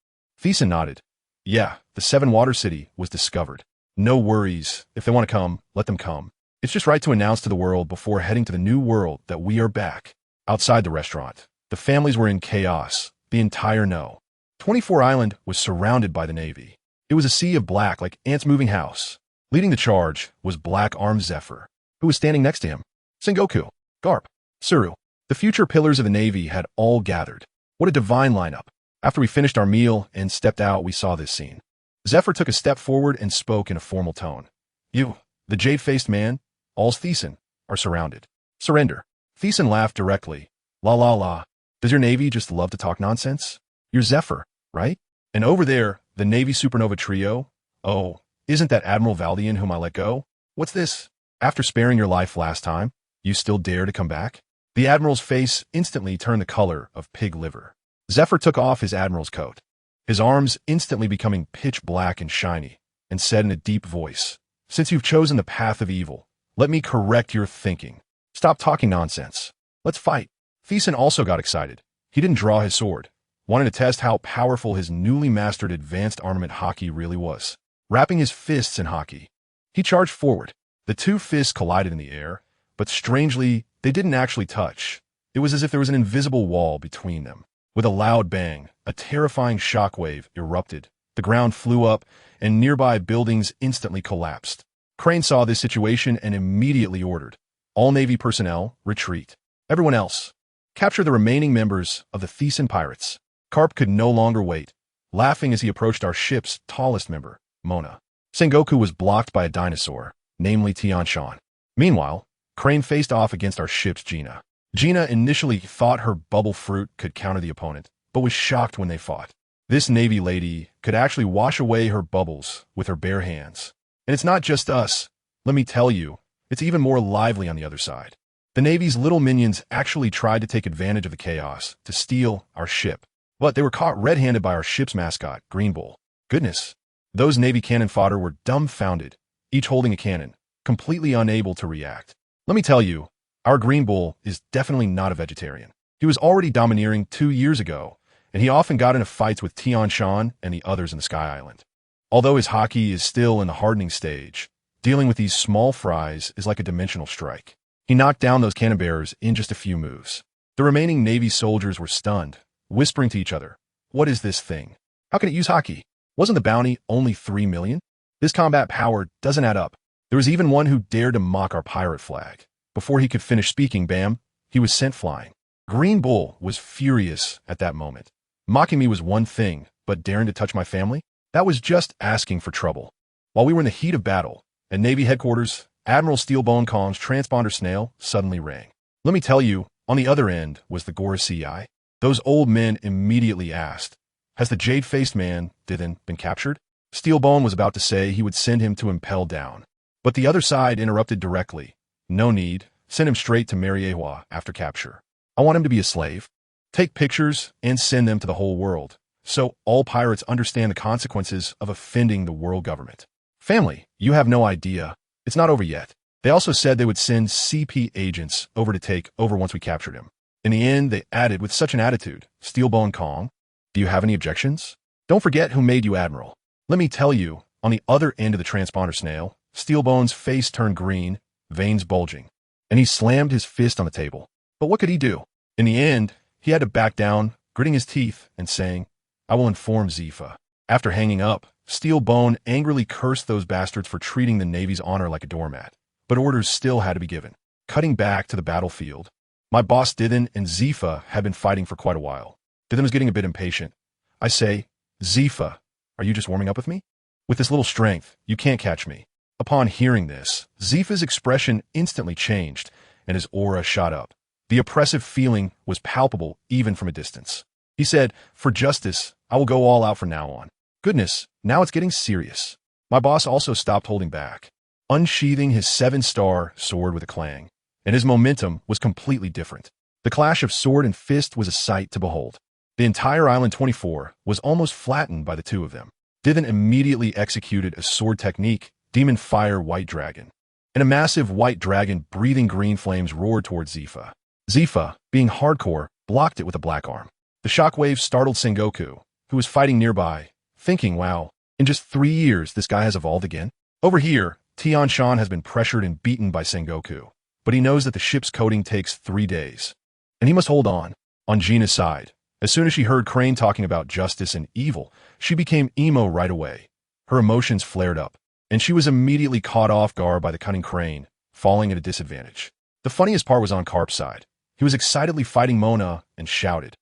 Thyssen nodded. "Yeah, the 7-Water City was discovered. No worries. If they want to come, let them come. It's just right to announce to the world before heading to the New World that we are back." Outside the restaurant, the families were in chaos, the entire No. 24 Island was surrounded by the Navy. It was a sea of black like ants moving house. Leading the charge was Black-Armed Zephyr, who was standing next to him. Sengoku, Garp, Suru. The future pillars of the Navy had all gathered. What a divine lineup. After we finished our meal and stepped out, we saw this scene. Zephyr took a step forward and spoke in a formal tone. "You, the jade-faced man, Ols Tisen, are surrounded. Surrender. Thyssen laughed directly. La la la. Does your Navy just love to talk nonsense? You're Zephyr, right? And over there, the Navy Supernova Trio? Oh, isn't that Admiral Valdian whom I let go? What's this? After sparing your life last time, you still dare to come back? The Admiral's face instantly turned the color of pig liver. Zephyr took off his Admiral's coat, his arms instantly becoming pitch black and shiny, and said in a deep voice, "Since you've chosen the path of evil, let me correct your thinking. Stop talking nonsense. Let's fight." Thyssen also got excited. He didn't draw his sword, wanting to test how powerful his newly mastered advanced armament hockey really was. Wrapping his fists in hockey, he charged forward. The two fists collided in the air, but strangely, they didn't actually touch. It was as if there was an invisible wall between them. With a loud bang, a terrifying shockwave erupted. The ground flew up, and nearby buildings instantly collapsed. Crane saw this situation and immediately ordered, "All Navy personnel, retreat. Everyone else, capture the remaining members of the Thyssen pirates." Carp could no longer wait, laughing as he approached our ship's tallest member, Mona. Sengoku was blocked by a dinosaur, namely Tianshan. Meanwhile, Crane faced off against our ship's Gina. Gina initially thought her bubble fruit could counter the opponent, but was shocked when they fought. This Navy lady could actually wash away her bubbles with her bare hands. And it's not just us. Let me tell you, it's even more lively on the other side. The Navy's little minions actually tried to take advantage of the chaos to steal our ship, but they were caught red-handed by our ship's mascot, Green Bull. Goodness, those Navy cannon fodder were dumbfounded, each holding a cannon, completely unable to react. Let me tell you, our Green Bull is definitely not a vegetarian. He was already domineering 2 years ago, and he often got into fights with Tianshan and the others in the Sky Island. Although his hockey is still in the hardening stage, dealing with these small fries is like a dimensional strike. He knocked down those cannon bearers in just a few moves. The remaining Navy soldiers were stunned, whispering to each other, "What is this thing? How can it use hockey? Wasn't the bounty only 3 million? This combat power doesn't add up." There was even one who dared to mock our pirate flag. Before he could finish speaking, bam, he was sent flying. Green Bull was furious at that moment. Mocking me was one thing, but daring to touch my family? That was just asking for trouble. While we were in the heat of battle, at Navy headquarters, Admiral Steelbone Kong's transponder snail suddenly rang. Let me tell you, on the other end was the Gora CI. Those old men immediately asked, "Has the jade-faced man, Dithin, been captured?" Steelbone was about to say he would send him to impel down. But the other side interrupted directly. "No need. Send him straight to Mariewa after capture. I want him to be a slave. Take pictures and send them to the whole world, so all pirates understand the consequences of offending the world government." Family, you have no idea. It's not over yet. They also said they would send CP agents over to take over once we captured him. In the end, they added with such an attitude, "Steelbone Kong, do you have any objections? Don't forget who made you admiral." Let me tell you, on the other end of the transponder snail, Steelbone's face turned green, veins bulging, and he slammed his fist on the table. But what could he do? In the end, he had to back down, gritting his teeth and saying, "I will inform Zifa." After hanging up, Steelbone angrily cursed those bastards for treating the Navy's honor like a doormat. But orders still had to be given. Cutting back to the battlefield, my boss Dithin and Zifa had been fighting for quite a while. Dithin was getting a bit impatient. I say, "Zifa, are you just warming up with me? With this little strength, you can't catch me." Upon hearing this, Zifa's expression instantly changed, and his aura shot up. The oppressive feeling was palpable even from a distance. He said, "For justice, I will go all out from now on." Goodness, now it's getting serious. My boss also stopped holding back, unsheathing his 7-star sword with a clang, and his momentum was completely different. The clash of sword and fist was a sight to behold. The entire Island 24 was almost flattened by the two of them. Dithin immediately executed a sword technique, Demon Fire White Dragon, and a massive white dragon breathing green flames roared towards Zifa. Zifa, being hardcore, blocked it with a black arm. The shockwave startled Sengoku, who was fighting nearby, thinking, wow, in just 3 years this guy has evolved again? Over here, Tianshan has been pressured and beaten by Sengoku, but he knows that the ship's coating takes 3 days, and he must hold on. On Gina's side, as soon as she heard Crane talking about justice and evil, she became emo right away. Her emotions flared up, and she was immediately caught off guard by the cunning Crane, falling at a disadvantage. The funniest part was on Carp's side. He was excitedly fighting Mona and shouted,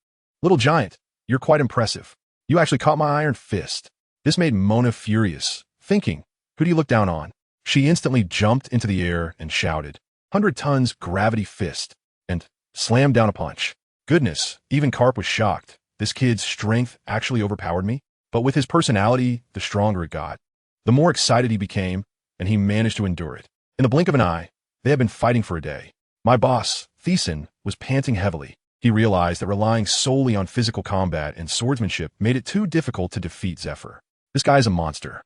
"Little giant, you're quite impressive. You actually caught my iron fist." This made Mona furious, thinking, who do you look down on? She instantly jumped into the air and shouted, 100 tons gravity fist, and slammed down a punch. Goodness, even Karp was shocked. This kid's strength actually overpowered me. But with his personality, the stronger it got. The more excited he became, and he managed to endure it. In the blink of an eye, they had been fighting for a day. My boss, Thyssen, was panting heavily. He realized that relying solely on physical combat and swordsmanship made it too difficult to defeat Zephyr. This guy's a monster.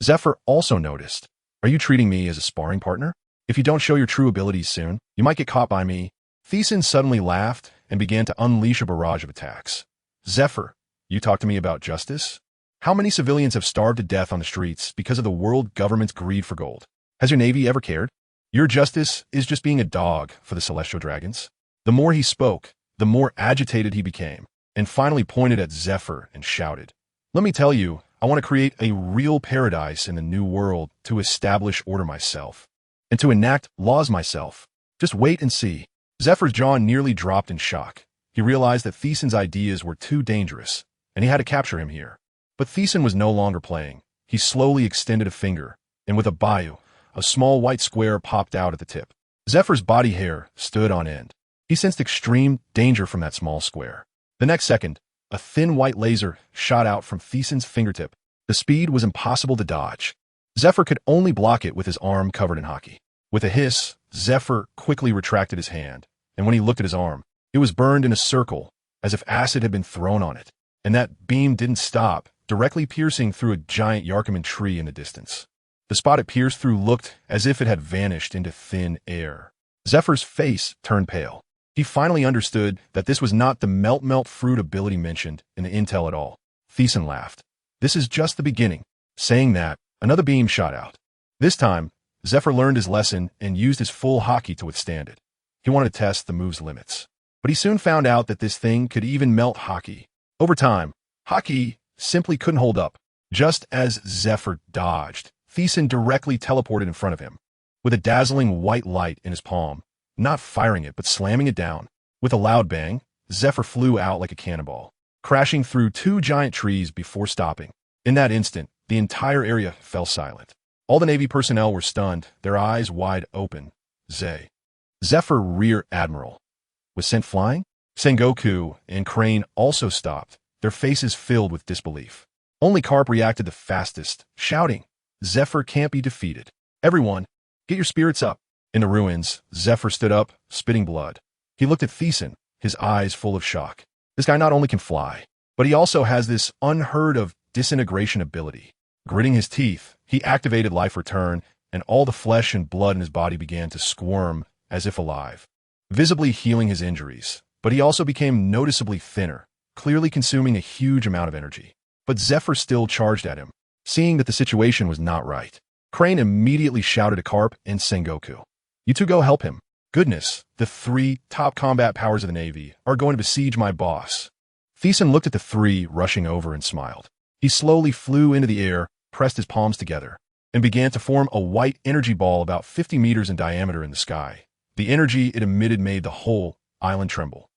Zephyr also noticed. Are you treating me as a sparring partner? If you don't show your true abilities soon, you might get caught by me. Thyssen suddenly laughed and began to unleash a barrage of attacks. Zephyr, you talk to me about justice? How many civilians have starved to death on the streets because of the world government's greed for gold? Has your navy ever cared? Your justice is just being a dog for the celestial dragons. The more he spoke, the more agitated he became, and finally pointed at Zephyr and shouted, "Let me tell you, I want to create a real paradise in the new world to establish order myself, and to enact laws myself. Just wait and see." Zephyr's jaw nearly dropped in shock. He realized that Thyssen's ideas were too dangerous, and he had to capture him here. But Thyssen was no longer playing. He slowly extended a finger, and with a bayou, a small white square popped out at the tip. Zephyr's body hair stood on end. He sensed extreme danger from that small square. The next second, a thin white laser shot out from Thyssen's fingertip. The speed was impossible to dodge. Zephyr could only block it with his arm covered in hockey. With a hiss, Zephyr quickly retracted his hand, and when he looked at his arm, it was burned in a circle, as if acid had been thrown on it. And that beam didn't stop, directly piercing through a giant Yarkaman tree in the distance. The spot it pierced through looked as if it had vanished into thin air. Zephyr's face turned pale. He finally understood that this was not the melt fruit ability mentioned in the intel at all. Thyssen laughed. "This is just the beginning." Saying that, another beam shot out. This time, Zephyr learned his lesson and used his full hockey to withstand it. He wanted to test the move's limits. But he soon found out that this thing could even melt hockey. Over time, hockey simply couldn't hold up. Just as Zephyr dodged, Thyssen directly teleported in front of him. With a dazzling white light in his palm, not firing it but slamming it down. With a loud bang, Zephyr flew out like a cannonball, crashing through two giant trees before stopping. In that instant, the entire area fell silent. All the Navy personnel were stunned, their eyes wide open. Zephyr Rear Admiral was sent flying? Sengoku and Crane also stopped, their faces filled with disbelief. Only Karp reacted the fastest, shouting, "Zephyr can't be defeated. Everyone, get your spirits up." In the ruins, Zephyr stood up, spitting blood. He looked at Thyssen, his eyes full of shock. This guy not only can fly, but he also has this unheard of disintegration ability. Gritting his teeth, he activated Life Return, and all the flesh and blood in his body began to squirm as if alive, visibly healing his injuries. But he also became noticeably thinner, clearly consuming a huge amount of energy. But Zephyr still charged at him. Seeing that the situation was not right, Crane immediately shouted to Karp and Sengoku, "You two go help him. Goodness, the three top combat powers of the Navy are going to besiege my boss." Thyssen looked at the three rushing over and smiled. He slowly flew into the air, pressed his palms together, and began to form a white energy ball about 50 meters in diameter in the sky. The energy it emitted made the whole island tremble.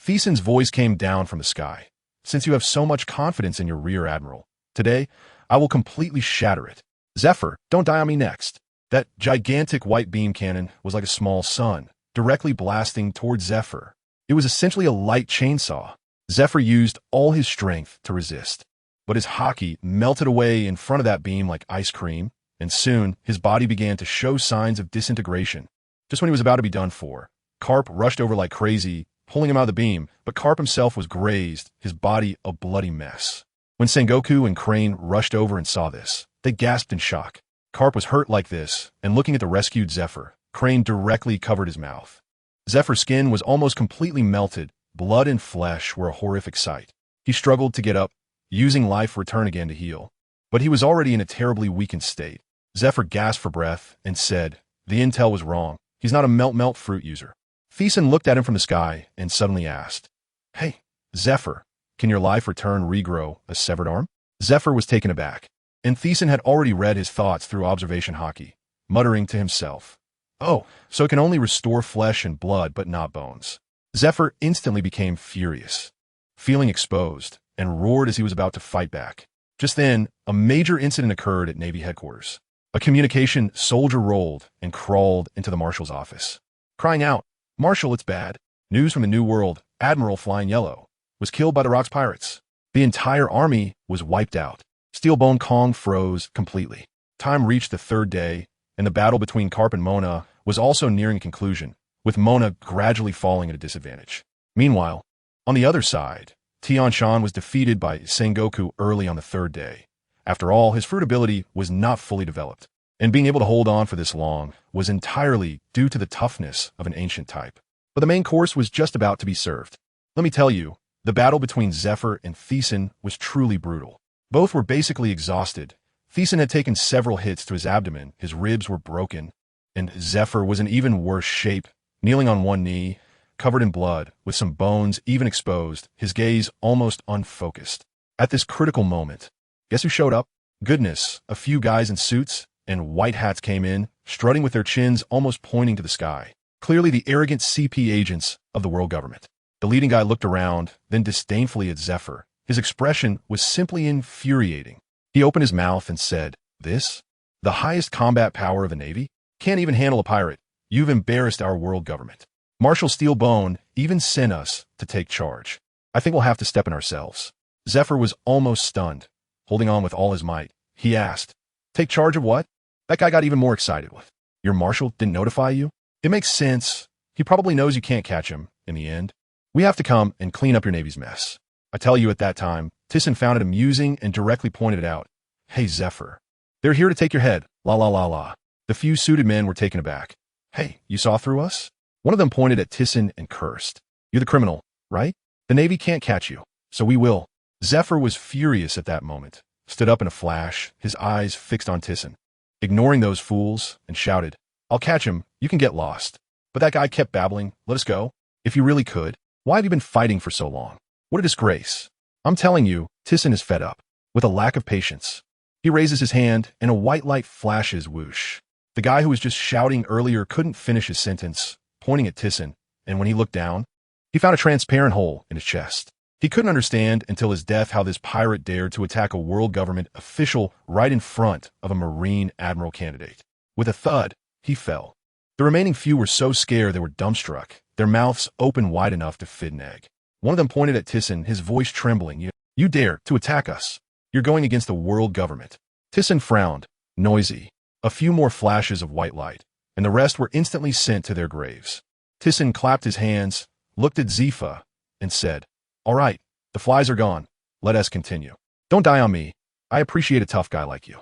Thyssen's voice came down from the sky. "Since you have so much confidence in your Rear Admiral, today I will completely shatter it. Zephyr, don't die on me next." That gigantic white beam cannon was like a small sun, directly blasting toward Zephyr. It was essentially a light chainsaw. Zephyr used all his strength to resist, but his hockey melted away in front of that beam like ice cream, and soon his body began to show signs of disintegration. Just when he was about to be done for, Karp rushed over like crazy, pulling him out of the beam, but Karp himself was grazed, his body a bloody mess. When Sengoku and Crane rushed over and saw this, they gasped in shock. Karp was hurt like this, and looking at the rescued Zephyr, Crane directly covered his mouth. Zephyr's skin was almost completely melted, blood and flesh were a horrific sight. He struggled to get up, using Life Return again to heal, but he was already in a terribly weakened state. Zephyr gasped for breath and said, "The intel was wrong. He's not a melt fruit user." Thyssen looked at him from the sky and suddenly asked, "Hey, Zephyr, can your Life Return regrow a severed arm?" Zephyr was taken aback, and Thyssen had already read his thoughts through observation hockey, muttering to himself, "Oh, so it can only restore flesh and blood but not bones." Zephyr instantly became furious, feeling exposed, and roared as he was about to fight back. Just then, a major incident occurred at Navy headquarters. A communication soldier rolled and crawled into the marshal's office. crying out, "Marshal, it's bad." News from the New World, Admiral Flying Yellow, was killed by the Rocks pirates. The entire army was wiped out. Steelbone Kong froze completely. Time reached the third day, and the battle between Carp and Mona was also nearing a conclusion, with Mona gradually falling at a disadvantage. Meanwhile, on the other side, Tianshan was defeated by Sengoku early on the third day. After all, his fruit ability was not fully developed, and being able to hold on for this long was entirely due to the toughness of an ancient type. But the main course was just about to be served. Let me tell you, the battle between Zephyr and Thyssen was truly brutal. Both were basically exhausted. Thyssen had taken several hits to his abdomen, his ribs were broken, and Zephyr was in even worse shape, kneeling on one knee, covered in blood, with some bones even exposed, his gaze almost unfocused. At this critical moment, guess who showed up? Goodness, a few guys in suits and white hats came in, strutting with their chins almost pointing to the sky. Clearly the arrogant CP agents of the world government. The leading guy looked around, then disdainfully at Zephyr. His expression was simply infuriating. He opened his mouth and said, "This? The highest combat power of the Navy? Can't even handle a pirate. You've embarrassed our world government. Marshal Steelbone even sent us to take charge. I think we'll have to step in ourselves." Zephyr was almost stunned. Holding on with all his might, he asked, "Take charge of what?" That guy got even more excited with, "Your marshal didn't notify you? It makes sense. He probably knows you can't catch him in the end. We have to come and clean up your Navy's mess." I tell you, at that time, Thyssen found it amusing and directly pointed it out. "Hey, Zephyr. They're here to take your head. La la la la." The few suited men were taken aback. "Hey, you saw through us?" One of them pointed at Thyssen and cursed. "You're the criminal, right? The Navy can't catch you, so we will." Zephyr was furious at that moment, stood up in a flash, his eyes fixed on Thyssen, ignoring those fools, and shouted, "I'll catch him. You can get lost." But that guy kept babbling, "Let us go. If you really could. Why have you been fighting for so long? What a disgrace." I'm telling you, Thyssen is fed up, with a lack of patience. He raises his hand, and a white light flashes whoosh. The guy who was just shouting earlier couldn't finish his sentence, pointing at Thyssen, and when he looked down, he found a transparent hole in his chest. He couldn't understand until his death how this pirate dared to attack a world government official right in front of a Marine Admiral candidate. With a thud, he fell. The remaining few were so scared they were dumbstruck, their mouths open wide enough to fit an egg. One of them pointed at Thyssen, his voice trembling. You dare to attack us? You're going against the world government." Thyssen frowned, noisy. A few more flashes of white light, and the rest were instantly sent to their graves. Thyssen clapped his hands, looked at Zephyr, and said, "All right, the flies are gone. Let us continue. Don't die on me. I appreciate a tough guy like you."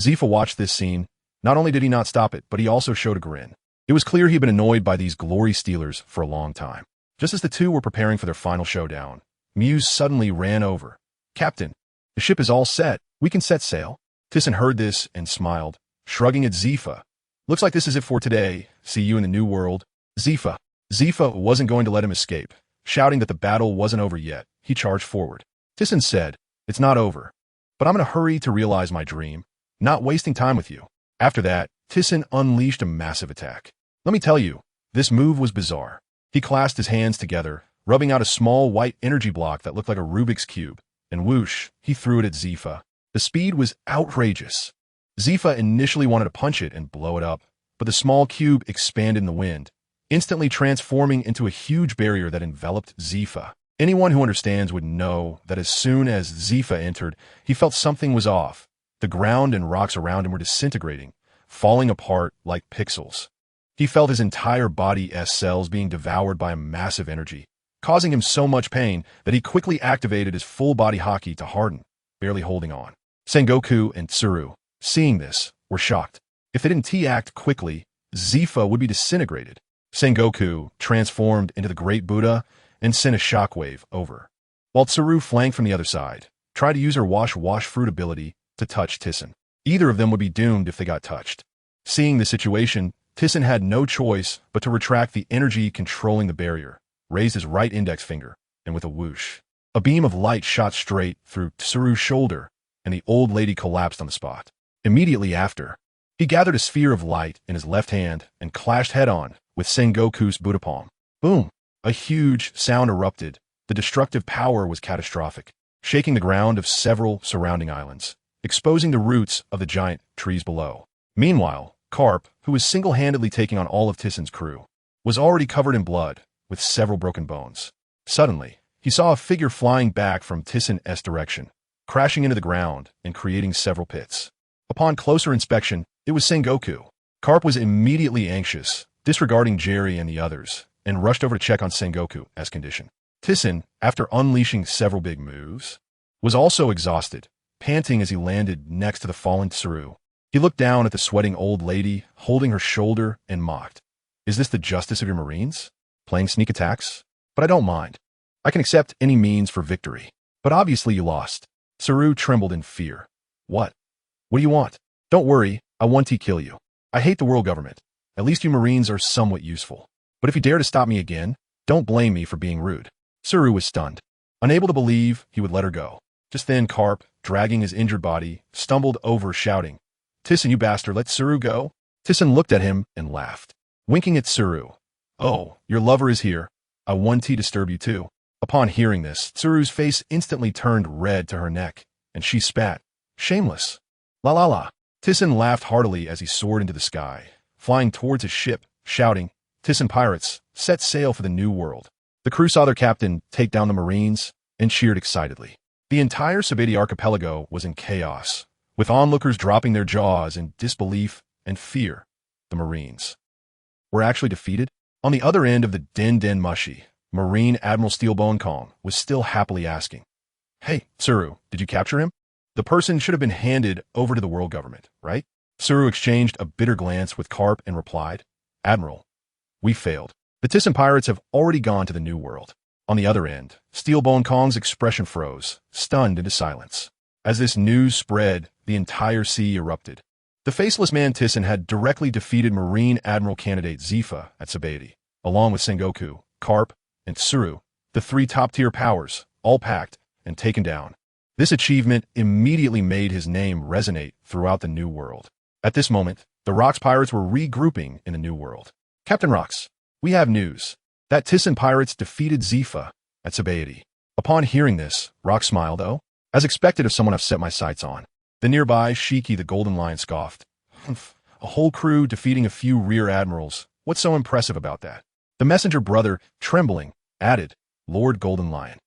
Zephyr watched this scene. Not only did he not stop it, but he also showed a grin. It was clear he'd been annoyed by these glory stealers for a long time. Just as the two were preparing for their final showdown, Muse suddenly ran over. "Captain, the ship is all set. We can set sail." Thyssen heard this and smiled, shrugging at Zephyr. "Looks like this is it for today. See you in the New World." Zephyr wasn't going to let him escape. Shouting that the battle wasn't over yet, he charged forward. Thyssen said, "It's not over, but I'm in a hurry to realize my dream. Not wasting time with you." After that, Thyssen unleashed a massive attack. Let me tell you, this move was bizarre. He clasped his hands together, rubbing out a small white energy block that looked like a Rubik's Cube, and whoosh, he threw it at Zephyr. The speed was outrageous. Zephyr initially wanted to punch it and blow it up, but the small cube expanded in the wind, instantly transforming into a huge barrier that enveloped Zephyr. Anyone who understands would know that as soon as Zephyr entered, he felt something was off. The ground and rocks around him were disintegrating, falling apart like pixels. He felt his entire body's cells being devoured by a massive energy, causing him so much pain that he quickly activated his full-body haki to harden, barely holding on. Sengoku and Tsuru, seeing this, were shocked. If they didn't T-act quickly, Zephyr would be disintegrated. Sengoku transformed into the Great Buddha and sent a shockwave over, while Tsuru flanked from the other side, tried to use her wash fruit ability to touch Thyssen. Either of them would be doomed if they got touched. Seeing the situation, Thyssen had no choice but to retract the energy controlling the barrier, raised his right index finger, and with a whoosh, a beam of light shot straight through Tsuru's shoulder, and the old lady collapsed on the spot. Immediately after, he gathered a sphere of light in his left hand and clashed head-on with Sengoku's Buddha palm. Boom! A huge sound erupted. The destructive power was catastrophic, shaking the ground of several surrounding islands, exposing the roots of the giant trees below. Meanwhile, Carp, who was single-handedly taking on all of Thyssen's crew, was already covered in blood, with several broken bones. Suddenly, he saw a figure flying back from Thyssen direction, crashing into the ground and creating several pits. Upon closer inspection, it was Sengoku. Carp was immediately anxious, disregarding Jerry and the others, and rushed over to check on Sengoku's condition. Thyssen, after unleashing several big moves, was also exhausted, panting as he landed next to the fallen Tsuru. He looked down at the sweating old lady, holding her shoulder, and mocked. Is this the justice of your Marines? Playing sneak attacks? But I don't mind. I can accept any means for victory. But obviously you lost. Tsuru trembled in fear. What? What do you want? Don't worry, I won't kill you. I hate the world government. At least you Marines are somewhat useful. But if you dare to stop me again, don't blame me for being rude. Tsuru was stunned, unable to believe he would let her go. Just then Carp, dragging his injured body, stumbled over shouting, Thyssen, you bastard, let Tsuru go? Thyssen looked at him and laughed, winking at Tsuru. Oh, your lover is here. I won't disturb you too. Upon hearing this, Tsuru's face instantly turned red to her neck, and she spat. Shameless. La la la. Thyssen laughed heartily as he soared into the sky, flying towards his ship, shouting, Thyssen pirates, set sail for the new world. The crew saw their captain take down the Marines and cheered excitedly. The entire Sabeti archipelago was in chaos, with onlookers dropping their jaws in disbelief and fear. The Marines were actually defeated? On the other end of the Den Mushi, Marine Admiral Steelbone Kong was still happily asking, Hey, Tsuru, did you capture him? The person should have been handed over to the world government, right? Tsuru exchanged a bitter glance with Carp and replied, Admiral, we failed. The Thyssen pirates have already gone to the New World. On the other end, Steelbone Kong's expression froze, stunned into silence. As this news spread, the entire sea erupted. The faceless man Thyssen had directly defeated Marine Admiral candidate Zifa at Sabeti, along with Sengoku, Carp, and Tsuru, the three top-tier powers, all packed and taken down. This achievement immediately made his name resonate throughout the New World. At this moment, the Rocks pirates were regrouping in the New World. Captain Rocks, we have news. That Thyssen pirates defeated Zifa at Sabeti. Upon hearing this, Rocks smiled, oh, as expected of someone I've set my sights on. The nearby Shiki the Golden Lion scoffed. Humph, a whole crew defeating a few rear admirals. What's so impressive about that? The messenger brother, trembling, added, Lord Golden Lion.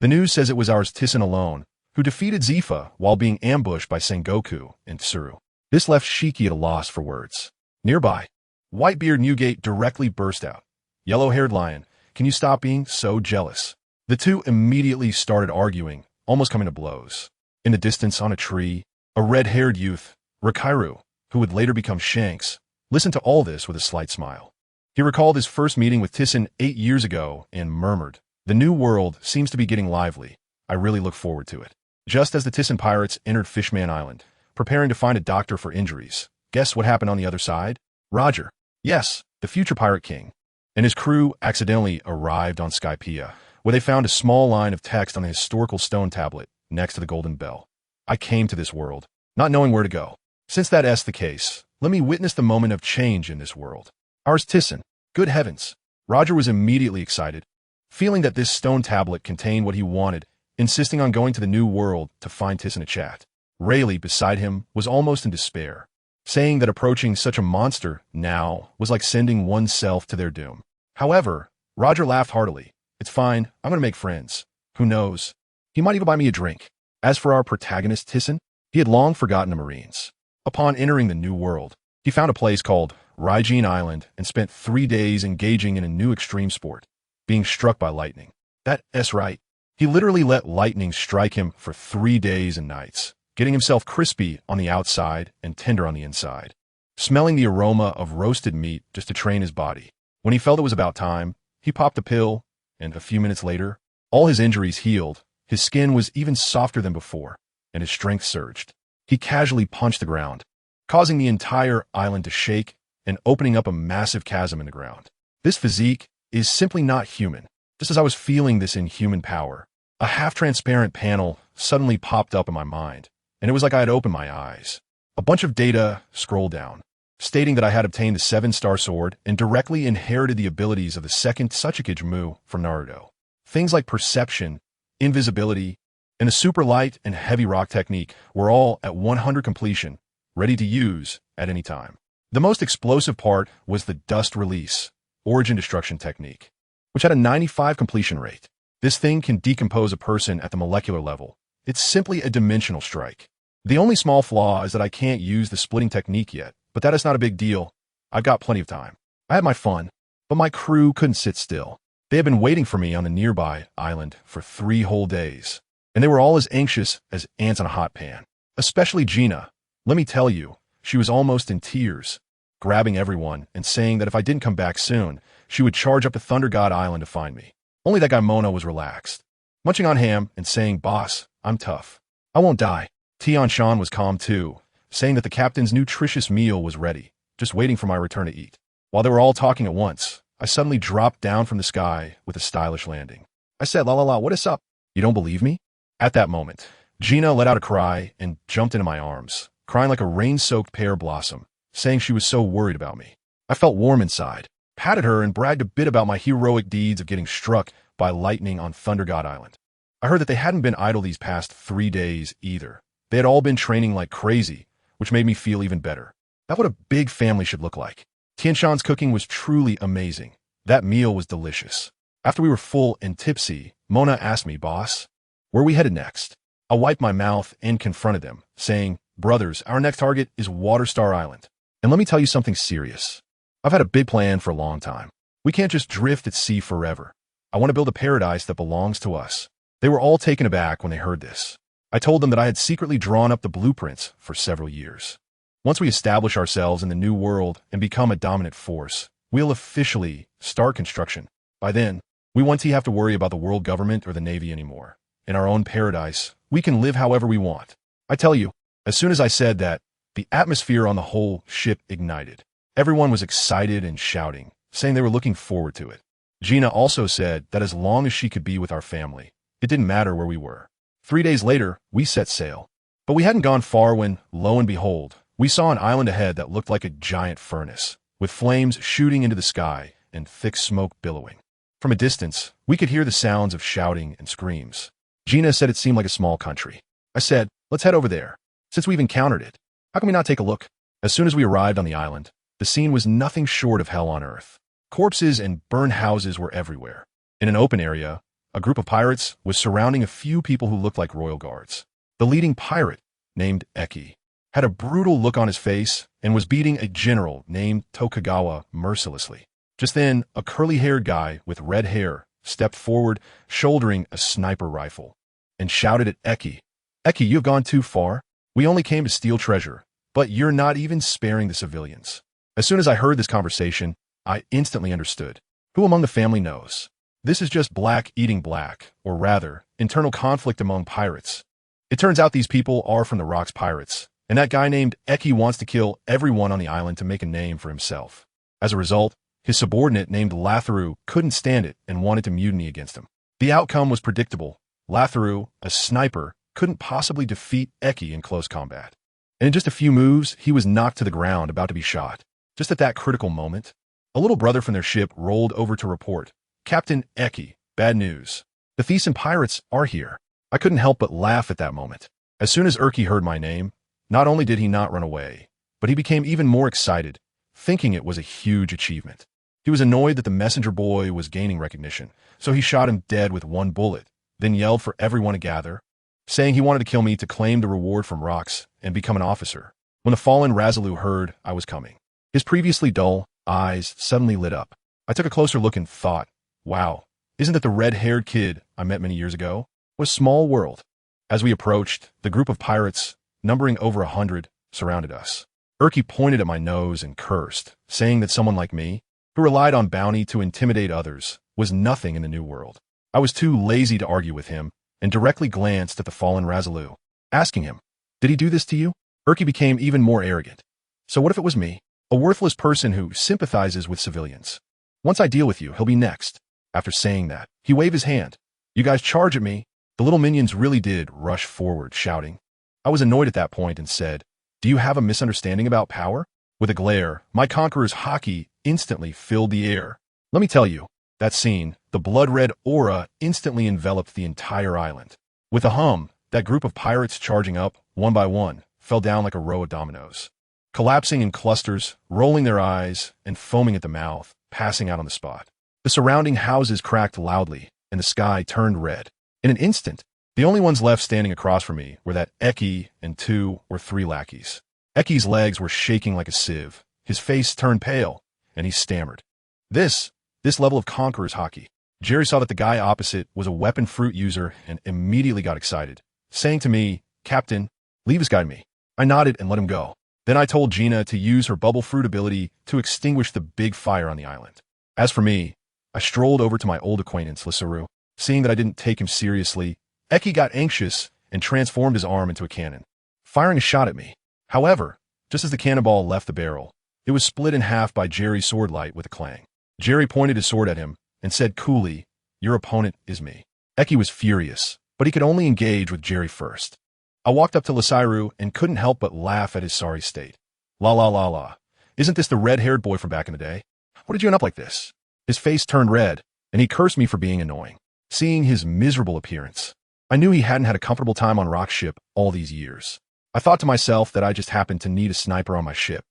The news says it was ours Thyssen alone, who defeated Zifa while being ambushed by Sengoku and Tsuru. This left Shiki at a loss for words. Nearby, Whitebeard Newgate directly burst out. Yellow-haired lion, can you stop being so jealous? The two immediately started arguing, almost coming to blows. In the distance on a tree, a red-haired youth, Rakairu, who would later become Shanks, listened to all this with a slight smile. He recalled his first meeting with Thyssen 8 years ago and murmured, The new world seems to be getting lively. I really look forward to it. Just as the Thyssen pirates entered Fishman Island, preparing to find a doctor for injuries, guess what happened on the other side? Roger. Yes, the future Pirate King and his crew accidentally arrived on Skypiea, where they found a small line of text on the historical stone tablet next to the Golden Bell. I came to this world, not knowing where to go. Since that's the case, let me witness the moment of change in this world. Ours Thyssen. Good heavens. Roger was immediately excited, feeling that this stone tablet contained what he wanted, insisting on going to the new world to find Thyssen a chat. Rayleigh, beside him, was almost in despair, saying that approaching such a monster now was like sending oneself to their doom. However, Roger laughed heartily. It's fine, I'm going to make friends. Who knows? He might even buy me a drink. As for our protagonist Thyssen, he had long forgotten the Marines. Upon entering the new world, he found a place called Raijin Island and spent 3 days engaging in a new extreme sport, being struck by lightning. That's right. He literally let lightning strike him for 3 days and nights, getting himself crispy on the outside and tender on the inside, smelling the aroma of roasted meat just to train his body. When he felt it was about time, he popped a pill, and a few minutes later, all his injuries healed, his skin was even softer than before, and his strength surged. He casually punched the ground, causing the entire island to shake and opening up a massive chasm in the ground. This physique is simply not human. Just as I was feeling this inhuman power, a half-transparent panel suddenly popped up in my mind, and it was like I had opened my eyes. A bunch of data scrolled down, stating that I had obtained the 7-star sword and directly inherited the abilities of the Second Tsuchikage Mu from Naruto. Things like perception, invisibility, and the super light and heavy rock technique were all at 100 completion, ready to use at any time. The most explosive part was the dust release, origin destruction technique, which had a 95 completion rate. This thing can decompose a person at the molecular level. It's simply a dimensional strike. The only small flaw is that I can't use the splitting technique yet, but that is not a big deal. I've got plenty of time. I had my fun, but my crew couldn't sit still. They had been waiting for me on a nearby island for 3 whole days, and they were all as anxious as ants on a hot pan. Especially Gina. Let me tell you, she was almost in tears, grabbing everyone and saying that if I didn't come back soon, she would charge up to Thunder God Island to find me. Only that guy Mono was relaxed, munching on ham and saying, "Boss, I'm tough. I won't die." Tian Shan was calm too, saying that the captain's nutritious meal was ready, just waiting for my return to eat. While they were all talking at once, I suddenly dropped down from the sky with a stylish landing. I said, "La la la, what is up? You don't believe me?" At that moment, Gina let out a cry and jumped into my arms, crying like a rain-soaked pear blossom, saying she was so worried about me. I felt warm inside, patted her, and bragged a bit about my heroic deeds of getting struck by lightning on Thunder God Island. I heard that they hadn't been idle these past 3 days either. They had all been training like crazy, which made me feel even better. That's what a big family should look like. Tianshan's cooking was truly amazing. That meal was delicious. After we were full and tipsy, Mona asked me, "Boss, where are we headed next?" I wiped my mouth and confronted them, saying, "Brothers, our next target is Waterstar Island. And let me tell you something serious. I've had a big plan for a long time. We can't just drift at sea forever. I want to build a paradise that belongs to us." They were all taken aback when they heard this. I told them that I had secretly drawn up the blueprints for several years. Once we establish ourselves in the new world and become a dominant force, we'll officially start construction. By then, we won't have to worry about the world government or the Navy anymore. In our own paradise, we can live however we want. I tell you, as soon as I said that, the atmosphere on the whole ship ignited. Everyone was excited and shouting, saying they were looking forward to it. Gina also said that as long as she could be with our family, it didn't matter where we were. 3 days later, we set sail. But we hadn't gone far when, lo and behold, we saw an island ahead that looked like a giant furnace, with flames shooting into the sky and thick smoke billowing. From a distance, we could hear the sounds of shouting and screams. Gina said it seemed like a small country. I said, "Let's head over there. Since we've encountered it, how can we not take a look?" As soon as we arrived on the island, the scene was nothing short of hell on earth. Corpses and burned houses were everywhere. In an open area, a group of pirates was surrounding a few people who looked like royal guards. The leading pirate, named Eki, had a brutal look on his face and was beating a general named Tokugawa mercilessly. Just then, a curly-haired guy with red hair stepped forward, shouldering a sniper rifle, and shouted at Eki, "Eki, you have gone too far. We only came to steal treasure, but you're not even sparing the civilians." As soon as I heard this conversation, I instantly understood. Who among the family knows? This is just black eating black, or rather, internal conflict among pirates. It turns out these people are from the Rocks Pirates, and that guy named Eki wants to kill everyone on the island to make a name for himself. As a result, his subordinate named Latharu couldn't stand it and wanted to mutiny against him. The outcome was predictable. Latharu, a sniper, couldn't possibly defeat Eki in close combat. And in just a few moves, he was knocked to the ground, about to be shot. Just at that critical moment, a little brother from their ship rolled over to report, "Captain Eki, bad news. The Thyssen pirates are here." I couldn't help but laugh at that moment. As soon as Erky heard my name, not only did he not run away, but he became even more excited, thinking it was a huge achievement. He was annoyed that the messenger boy was gaining recognition, so he shot him dead with 1 bullet, then yelled for everyone to gather, saying he wanted to kill me to claim the reward from Rocks and become an officer. When the fallen Razaloo heard I was coming, his previously dull eyes suddenly lit up. I took a closer look and thought, wow, isn't that the red-haired kid I met many years ago? What a small world. As we approached, the group of pirates, numbering over 100, surrounded us. Erky pointed at my nose and cursed, saying that someone like me, who relied on bounty to intimidate others, was nothing in the new world. I was too lazy to argue with him and directly glanced at the fallen Razaloo, asking him, "Did he do this to you?" Erky became even more arrogant. "So what if it was me, a worthless person who sympathizes with civilians? Once I deal with you, he'll be next." After saying that, he waved his hand. "You guys charge at me." The little minions really did rush forward, shouting. I was annoyed at that point and said, "Do you have a misunderstanding about power?" With a glare, my conqueror's haki instantly filled the air. Let me tell you, that scene, the blood-red aura instantly enveloped the entire island. With a hum, that group of pirates charging up, one by one, fell down like a row of dominoes. Collapsing in clusters, rolling their eyes, and foaming at the mouth, passing out on the spot. The surrounding houses cracked loudly, and the sky turned red. In an instant, the only ones left standing across from me were that Eki and 2 or 3 lackeys. Eki's legs were shaking like a sieve, his face turned pale, and he stammered. This level of conqueror's hockey. Jerry saw that the guy opposite was a weapon fruit user and immediately got excited, saying to me, "Captain, leave this guy to me." I nodded and let him go. Then I told Gina to use her bubble fruit ability to extinguish the big fire on the island. As for me, I strolled over to my old acquaintance, Lisaru. Seeing that I didn't take him seriously, Eki got anxious and transformed his arm into a cannon, firing a shot at me. However, just as the cannonball left the barrel, it was split in half by Jerry's sword light with a clang. Jerry pointed his sword at him and said coolly, "Your opponent is me." Eki was furious, but he could only engage with Jerry first. I walked up to Lisaru and couldn't help but laugh at his sorry state. La la la la. Isn't this the red-haired boy from back in the day? What did you end up like this? His face turned red, and he cursed me for being annoying. Seeing his miserable appearance, I knew he hadn't had a comfortable time on Rock's ship all these years. I thought to myself that I just happened to need a sniper on my ship.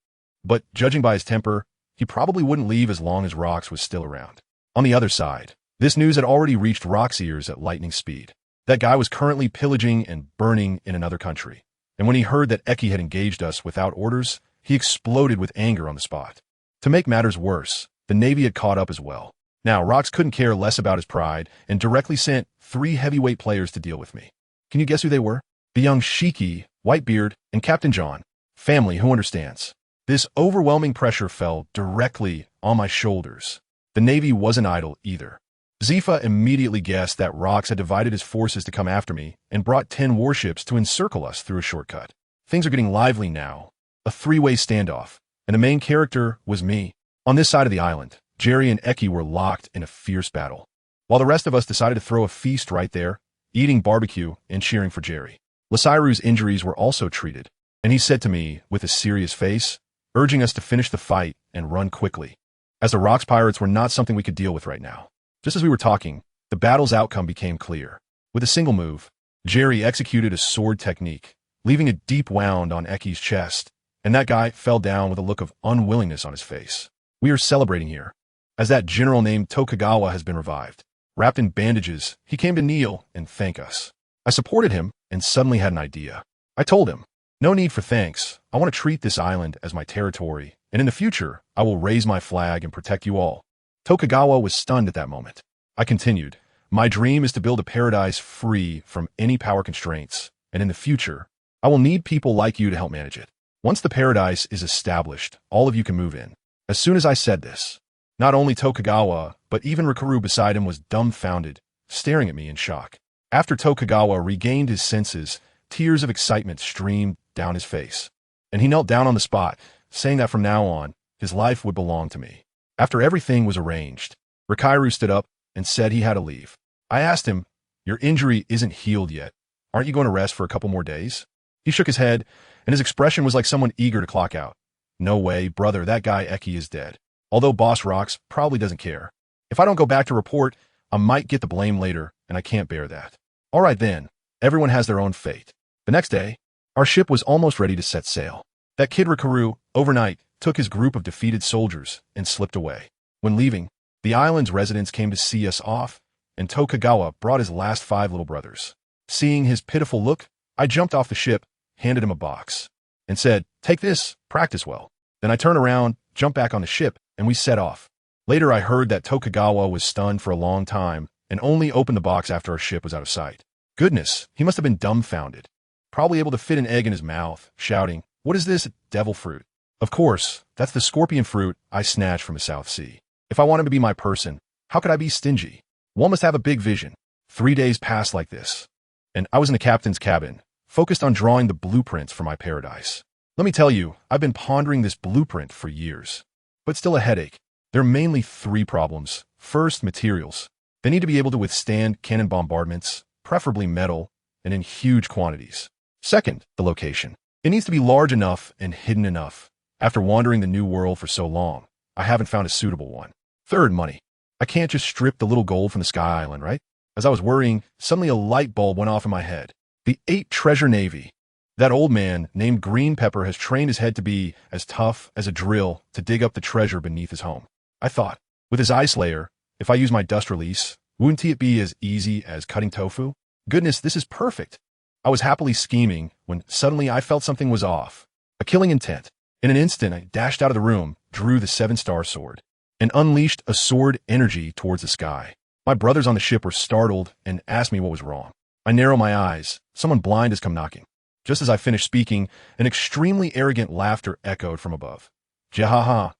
But judging by his temper, he probably wouldn't leave as long as Rox was still around. On the other side, this news had already reached Rock's ears at lightning speed. That guy was currently pillaging and burning in another country. And when he heard that Eki had engaged us without orders, he exploded with anger on the spot. To make matters worse, the Navy had caught up as well. Now, Rox couldn't care less about his pride and directly sent 3 heavyweight players to deal with me. Can you guess who they were? The young Shiki, Whitebeard, and Captain John. Family who understands. This overwhelming pressure fell directly on my shoulders. The Navy wasn't idle either. Zifa immediately guessed that Rox had divided his forces to come after me and brought 10 warships to encircle us through a shortcut. Things are getting lively now. A 3-way standoff, and the main character was me. On this side of the island, Jerry and Eki were locked in a fierce battle, while the rest of us decided to throw a feast right there, eating barbecue and cheering for Jerry. Lisairu's injuries were also treated, and he said to me with a serious face, urging us to finish the fight and run quickly, as the Rox pirates were not something we could deal with right now. Just as we were talking, the battle's outcome became clear. With a single move, Jerry executed a sword technique, leaving a deep wound on Eki's chest, and that guy fell down with a look of unwillingness on his face. We are celebrating here, as that general named Tokugawa has been revived. Wrapped in bandages, he came to kneel and thank us. I supported him and suddenly had an idea. I told him, "No need for thanks. I want to treat this island as my territory, and in the future, I will raise my flag and protect you all." Tokugawa was stunned at that moment. I continued, "My dream is to build a paradise free from any power constraints, and in the future, I will need people like you to help manage it. Once the paradise is established, all of you can move in." As soon as I said this, not only Tokugawa, but even Rikaru beside him was dumbfounded, staring at me in shock. After Tokugawa regained his senses, tears of excitement streamed down his face, and he knelt down on the spot, saying that from now on, his life would belong to me. After everything was arranged, Rikairu stood up and said he had to leave. I asked him, "Your injury isn't healed yet. Aren't you going to rest for a couple more days?" He shook his head, and his expression was like someone eager to clock out. "No way, brother, that guy Eki is dead. Although Boss Rox probably doesn't care. If I don't go back to report, I might get the blame later, and I can't bear that." All right then, everyone has their own fate. The next day, our ship was almost ready to set sail. That kid Rikaru, overnight, took his group of defeated soldiers and slipped away. When leaving, the island's residents came to see us off, and Tokugawa brought his last 5 little brothers. Seeing his pitiful look, I jumped off the ship, handed him a box, and said, "Take this, practice well." Then I turned around, jumped back on the ship, and we set off. Later I heard that Tokugawa was stunned for a long time and only opened the box after our ship was out of sight. Goodness, he must have been dumbfounded. Probably able to fit an egg in his mouth, shouting, "What is this devil fruit?" Of course, that's the scorpion fruit I snatched from the South Sea. If I want him to be my person, how could I be stingy? One must have a big vision. 3 days passed like this, and I was in the captain's cabin, focused on drawing the blueprints for my paradise. Let me tell you, I've been pondering this blueprint for years. But still a headache. There are mainly 3 problems. First, materials. They need to be able to withstand cannon bombardments, preferably metal, and in huge quantities. Second, the location. It needs to be large enough and hidden enough. After wandering the New World for so long, I haven't found a suitable one. Third, money. I can't just strip the little gold from the Sky Island, right? As I was worrying, suddenly a light bulb went off in my head. The 8 Treasure Navy. That old man, named Green Pepper, has trained his head to be as tough as a drill to dig up the treasure beneath his home. I thought, With his ice layer, if I use my dust release, wouldn't it be as easy as cutting tofu? Goodness, this is perfect. I was happily scheming when suddenly I felt something was off. A killing intent. In an instant, I dashed out of the room, drew the 7-star sword, and unleashed a sword energy towards the sky. My brothers on the ship were startled and asked me what was wrong. I narrow my eyes. Someone blind has come knocking. Just as I finished speaking, an extremely arrogant laughter echoed from above. Jahaha.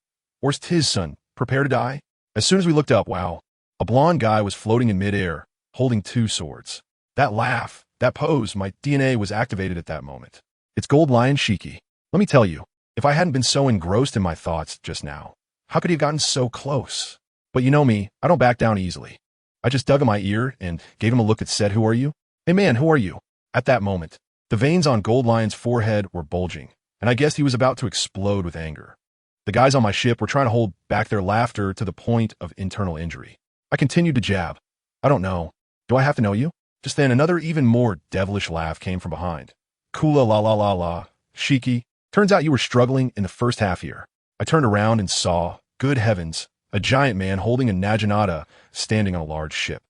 Ols Tisen, prepare to die? As soon as we looked up, wow, a blonde guy was floating in midair, holding 2 swords. That laugh, that pose, my DNA was activated at that moment. It's Gold Lion Shiki. Let me tell you, if I hadn't been so engrossed in my thoughts just now, how could he have gotten so close? But you know me, I don't back down easily. I just dug in my ear and gave him a look that said, "Who are you?" "Hey man, who are you?" At that moment, the veins on Gold Lion's forehead were bulging, and I guessed he was about to explode with anger. The guys on my ship were trying to hold back their laughter to the point of internal injury. I continued to jab. "I don't know. Do I have to know you?" Just then, another even more devilish laugh came from behind. "Kula la la la la, Shiki. Turns out you were struggling in the first half here." I turned around and saw, good heavens, a giant man holding a naginata standing on a large ship.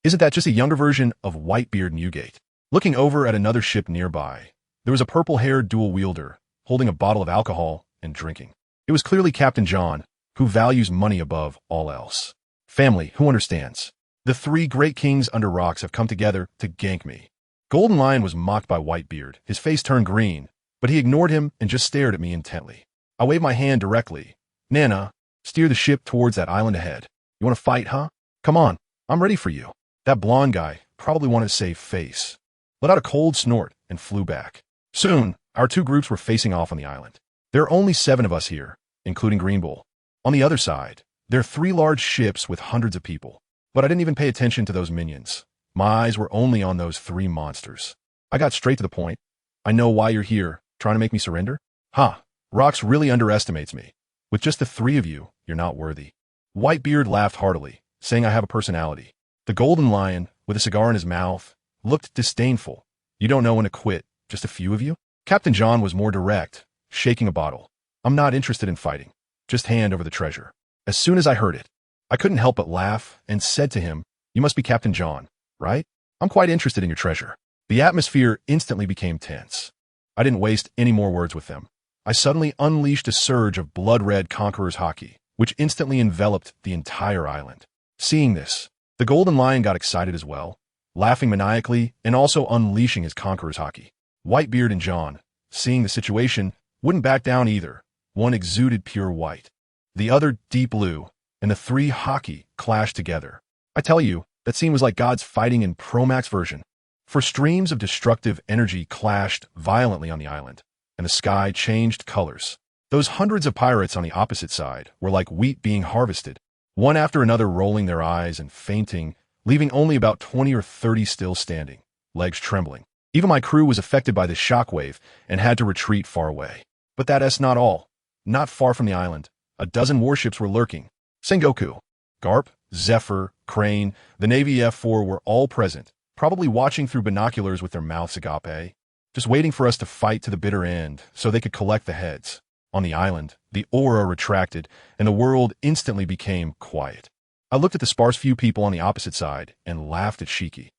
Isn't that just a younger version of Whitebeard Newgate? Looking over at another ship nearby, there was a purple-haired dual-wielder holding a bottle of alcohol and drinking. It was clearly Captain John, who values money above all else. Family, who understands? The 3 great kings under rocks have come together to gank me. Golden Lion was mocked by Whitebeard. His face turned green, but he ignored him and just stared at me intently. I waved my hand directly. "Nana, steer the ship towards that island ahead. You want to fight, huh? Come on, I'm ready for you." That blonde guy probably wanted to save face. Let out a cold snort and flew back. Soon, our 2 groups were facing off on the island. There are only 7 of us here, including Green Bull. On the other side, there are 3 large ships with hundreds of people. But I didn't even pay attention to those minions. My eyes were only on those 3 monsters. I got straight to the point. "I know why you're here, trying to make me surrender?" "Ha, Rocks really underestimates me. With just the 3 of you, you're not worthy." Whitebeard laughed heartily, saying I have a personality. The Golden Lion, with a cigar in his mouth, looked disdainful. "You don't know when to quit, just a few of you?" Captain John was more direct, shaking a bottle. "I'm not interested in fighting. Just hand over the treasure." As soon as I heard it, I couldn't help but laugh and said to him, "You must be Captain John, right? I'm quite interested in your treasure." The atmosphere instantly became tense. I didn't waste any more words with them. I suddenly unleashed a surge of blood-red Conqueror's Haki, which instantly enveloped the entire island. Seeing this, the Golden Lion got excited as well, laughing maniacally and also unleashing his Conqueror's Haki. Whitebeard and John, seeing the situation, wouldn't back down either. One exuded pure white, the other deep blue, and the 3 Haki clashed together. I tell you, that scene was like God's fighting in Pro Max version. For streams of destructive energy clashed violently on the island, and the sky changed colors. Those hundreds of pirates on the opposite side were like wheat being harvested, one after another rolling their eyes and fainting, leaving only about 20 or 30 still standing, legs trembling. Even my crew was affected by this shockwave and had to retreat far away. But that's not all. Not far from the island, a dozen warships were lurking. Sengoku, Garp, Zephyr, Crane, the Navy F4 were all present, probably watching through binoculars with their mouths agape, just waiting for us to fight to the bitter end so they could collect the heads. On the island, the aura retracted, and the world instantly became quiet. I looked at the sparse few people on the opposite side and laughed at Shiki.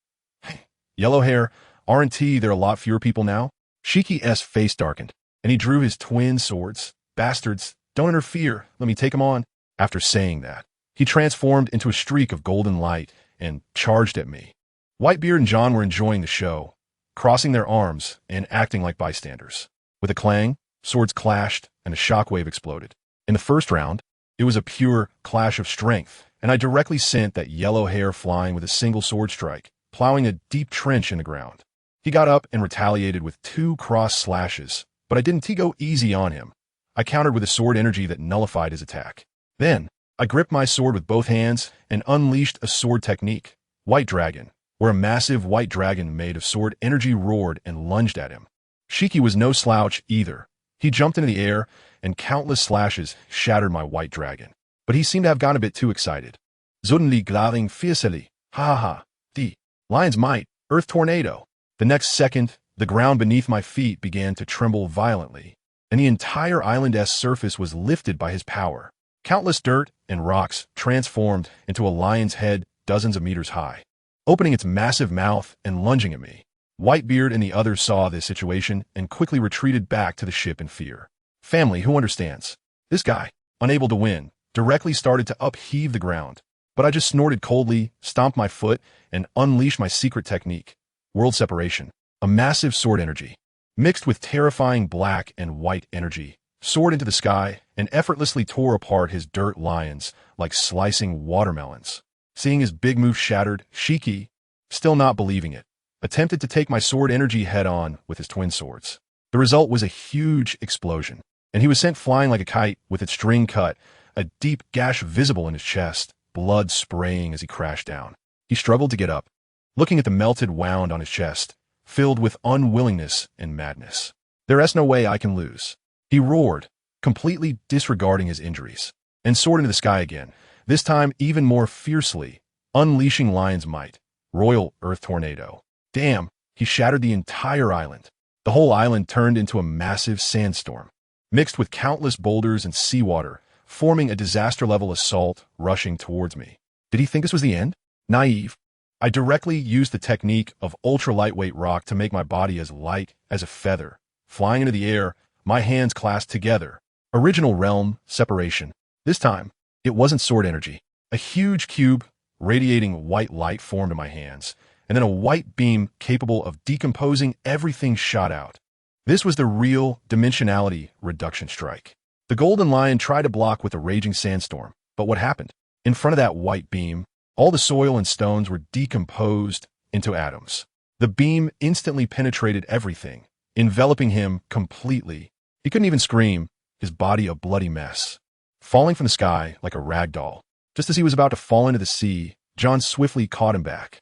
"Hey, yellow hair, aren't there a lot fewer people now?" Shiki's face darkened, and he drew his twin swords. "Bastards, don't interfere, let me take him on." After saying that, he transformed into a streak of golden light and charged at me. Whitebeard and John were enjoying the show, crossing their arms and acting like bystanders. With a clang, swords clashed and a shockwave exploded. In the first round, it was a pure clash of strength, and I directly sent that yellow hair flying with a single sword strike, plowing a deep trench in the ground. He got up and retaliated with 2 cross slashes, but I didn't go easy on him. I countered with a sword energy that nullified his attack. Then, I gripped my sword with both hands and unleashed a sword technique, White Dragon, where a massive white dragon made of sword energy roared and lunged at him. Shiki was no slouch either. He jumped into the air, and countless slashes shattered my white dragon. But he seemed to have gotten a bit too excited. Suddenly glowing fiercely, ha ha ha, the lion's might, earth tornado. The next second, the ground beneath my feet began to tremble violently, and the entire island-esque surface was lifted by his power. Countless dirt and rocks transformed into a lion's head dozens of meters high, opening its massive mouth and lunging at me. Whitebeard and the others saw this situation and quickly retreated back to the ship in fear. Family, who understands? This guy, unable to win, directly started to upheave the ground. But I just snorted coldly, stomped my foot, and unleashed my secret technique. World separation. A massive sword energy, mixed with terrifying black and white energy, soared into the sky and effortlessly tore apart his dirt lions like slicing watermelons. Seeing his big move shattered, Shiki, still not believing it, attempted to take my sword energy head-on with his twin swords. The result was a huge explosion, and he was sent flying like a kite with its string cut, a deep gash visible in his chest, blood spraying as he crashed down. He struggled to get up, looking at the melted wound on his chest, filled with unwillingness and madness. "There's no way I can lose," he roared, completely disregarding his injuries, and soared into the sky again, this time even more fiercely, unleashing lion's might. Royal Earth Tornado. Damn, he shattered the entire island. The whole island turned into a massive sandstorm, mixed with countless boulders and seawater, forming a disaster-level assault rushing towards me. Did he think this was the end? Naive. I directly used the technique of ultra-lightweight rock to make my body as light as a feather. Flying into the air, my hands clasped together. Original realm separation. This time, it wasn't sword energy. A huge cube, radiating white light formed in my hands, and then a white beam capable of decomposing everything shot out. This was the real dimensionality reduction strike. The golden lion tried to block with a raging sandstorm, but what happened? In front of that white beam, all the soil and stones were decomposed into atoms. The beam instantly penetrated everything, enveloping him completely. He couldn't even scream, his body a bloody mess, falling from the sky like a rag doll. Just as he was about to fall into the sea, John swiftly caught him back.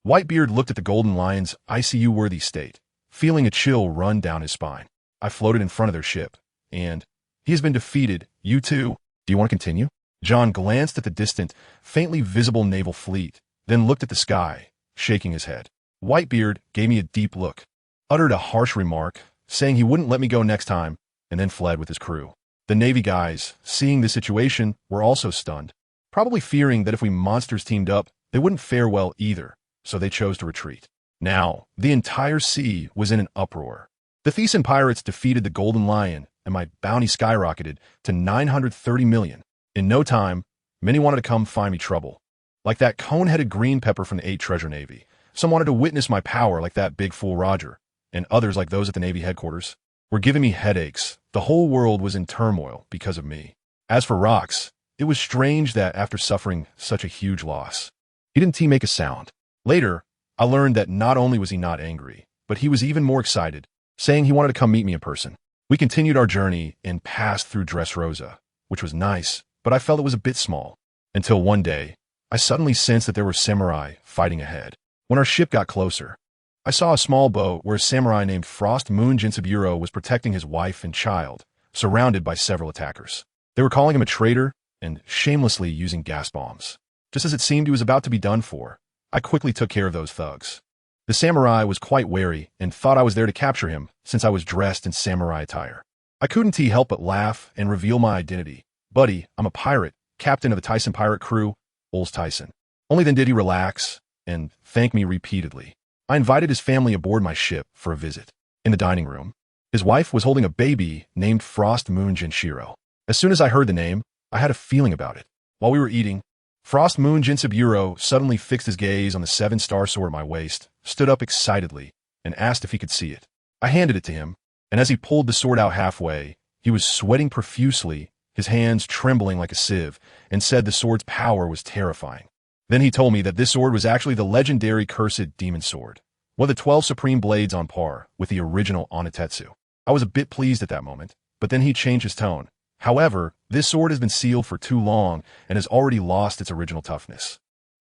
Whitebeard looked at the golden lion's ICU-worthy state, feeling a chill run down his spine. I floated in front of their ship, and he has been defeated. You too. Do you want to continue? John glanced at the distant, faintly visible naval fleet, then looked at the sky, shaking his head. Whitebeard gave me a deep look, uttered a harsh remark, saying he wouldn't let me go next time, and then fled with his crew. The Navy guys, seeing the situation, were also stunned, probably fearing that if we monsters teamed up, they wouldn't fare well either, so they chose to retreat. Now, the entire sea was in an uproar. The Thyssen pirates defeated the Golden Lion, and my bounty skyrocketed to 930 million. In no time, many wanted to come find me trouble. Like that cone-headed green pepper from the 8 Treasure Navy. Some wanted to witness my power like that big fool Roger, and others like those at the Navy headquarters were giving me headaches. The whole world was in turmoil because of me. As for Rox, it was strange that after suffering such a huge loss, he didn't make a sound. Later, I learned that not only was he not angry, but he was even more excited, saying he wanted to come meet me in person. We continued our journey and passed through Dressrosa, which was nice, but I felt it was a bit small. Until one day, I suddenly sensed that there were samurai fighting ahead. When our ship got closer, I saw a small boat where a samurai named Frost Moon Jinsuburo was protecting his wife and child, surrounded by several attackers. They were calling him a traitor and shamelessly using gas bombs. Just as it seemed he was about to be done for, I quickly took care of those thugs. The samurai was quite wary and thought I was there to capture him since I was dressed in samurai attire. I couldn't help but laugh and reveal my identity. "Buddy, I'm a pirate, captain of the Thyssen pirate crew, Ols Tisen." Only then did he relax and thank me repeatedly. I invited his family aboard my ship for a visit. In the dining room, his wife was holding a baby named Frost Moon Jinshiro. As soon as I heard the name, I had a feeling about it. While we were eating, Frost Moon Jinsuburo suddenly fixed his gaze on the 7-star sword at my waist, stood up excitedly, and asked if he could see it. I handed it to him, and as he pulled the sword out halfway, he was sweating profusely, his hands trembling like a sieve, and said the sword's power was terrifying. Then he told me that this sword was actually the legendary Cursed Demon Sword, one of the 12 supreme blades on par with the original Onatetsu. I was a bit pleased at that moment, but then he changed his tone. However, this sword has been sealed for too long and has already lost its original toughness.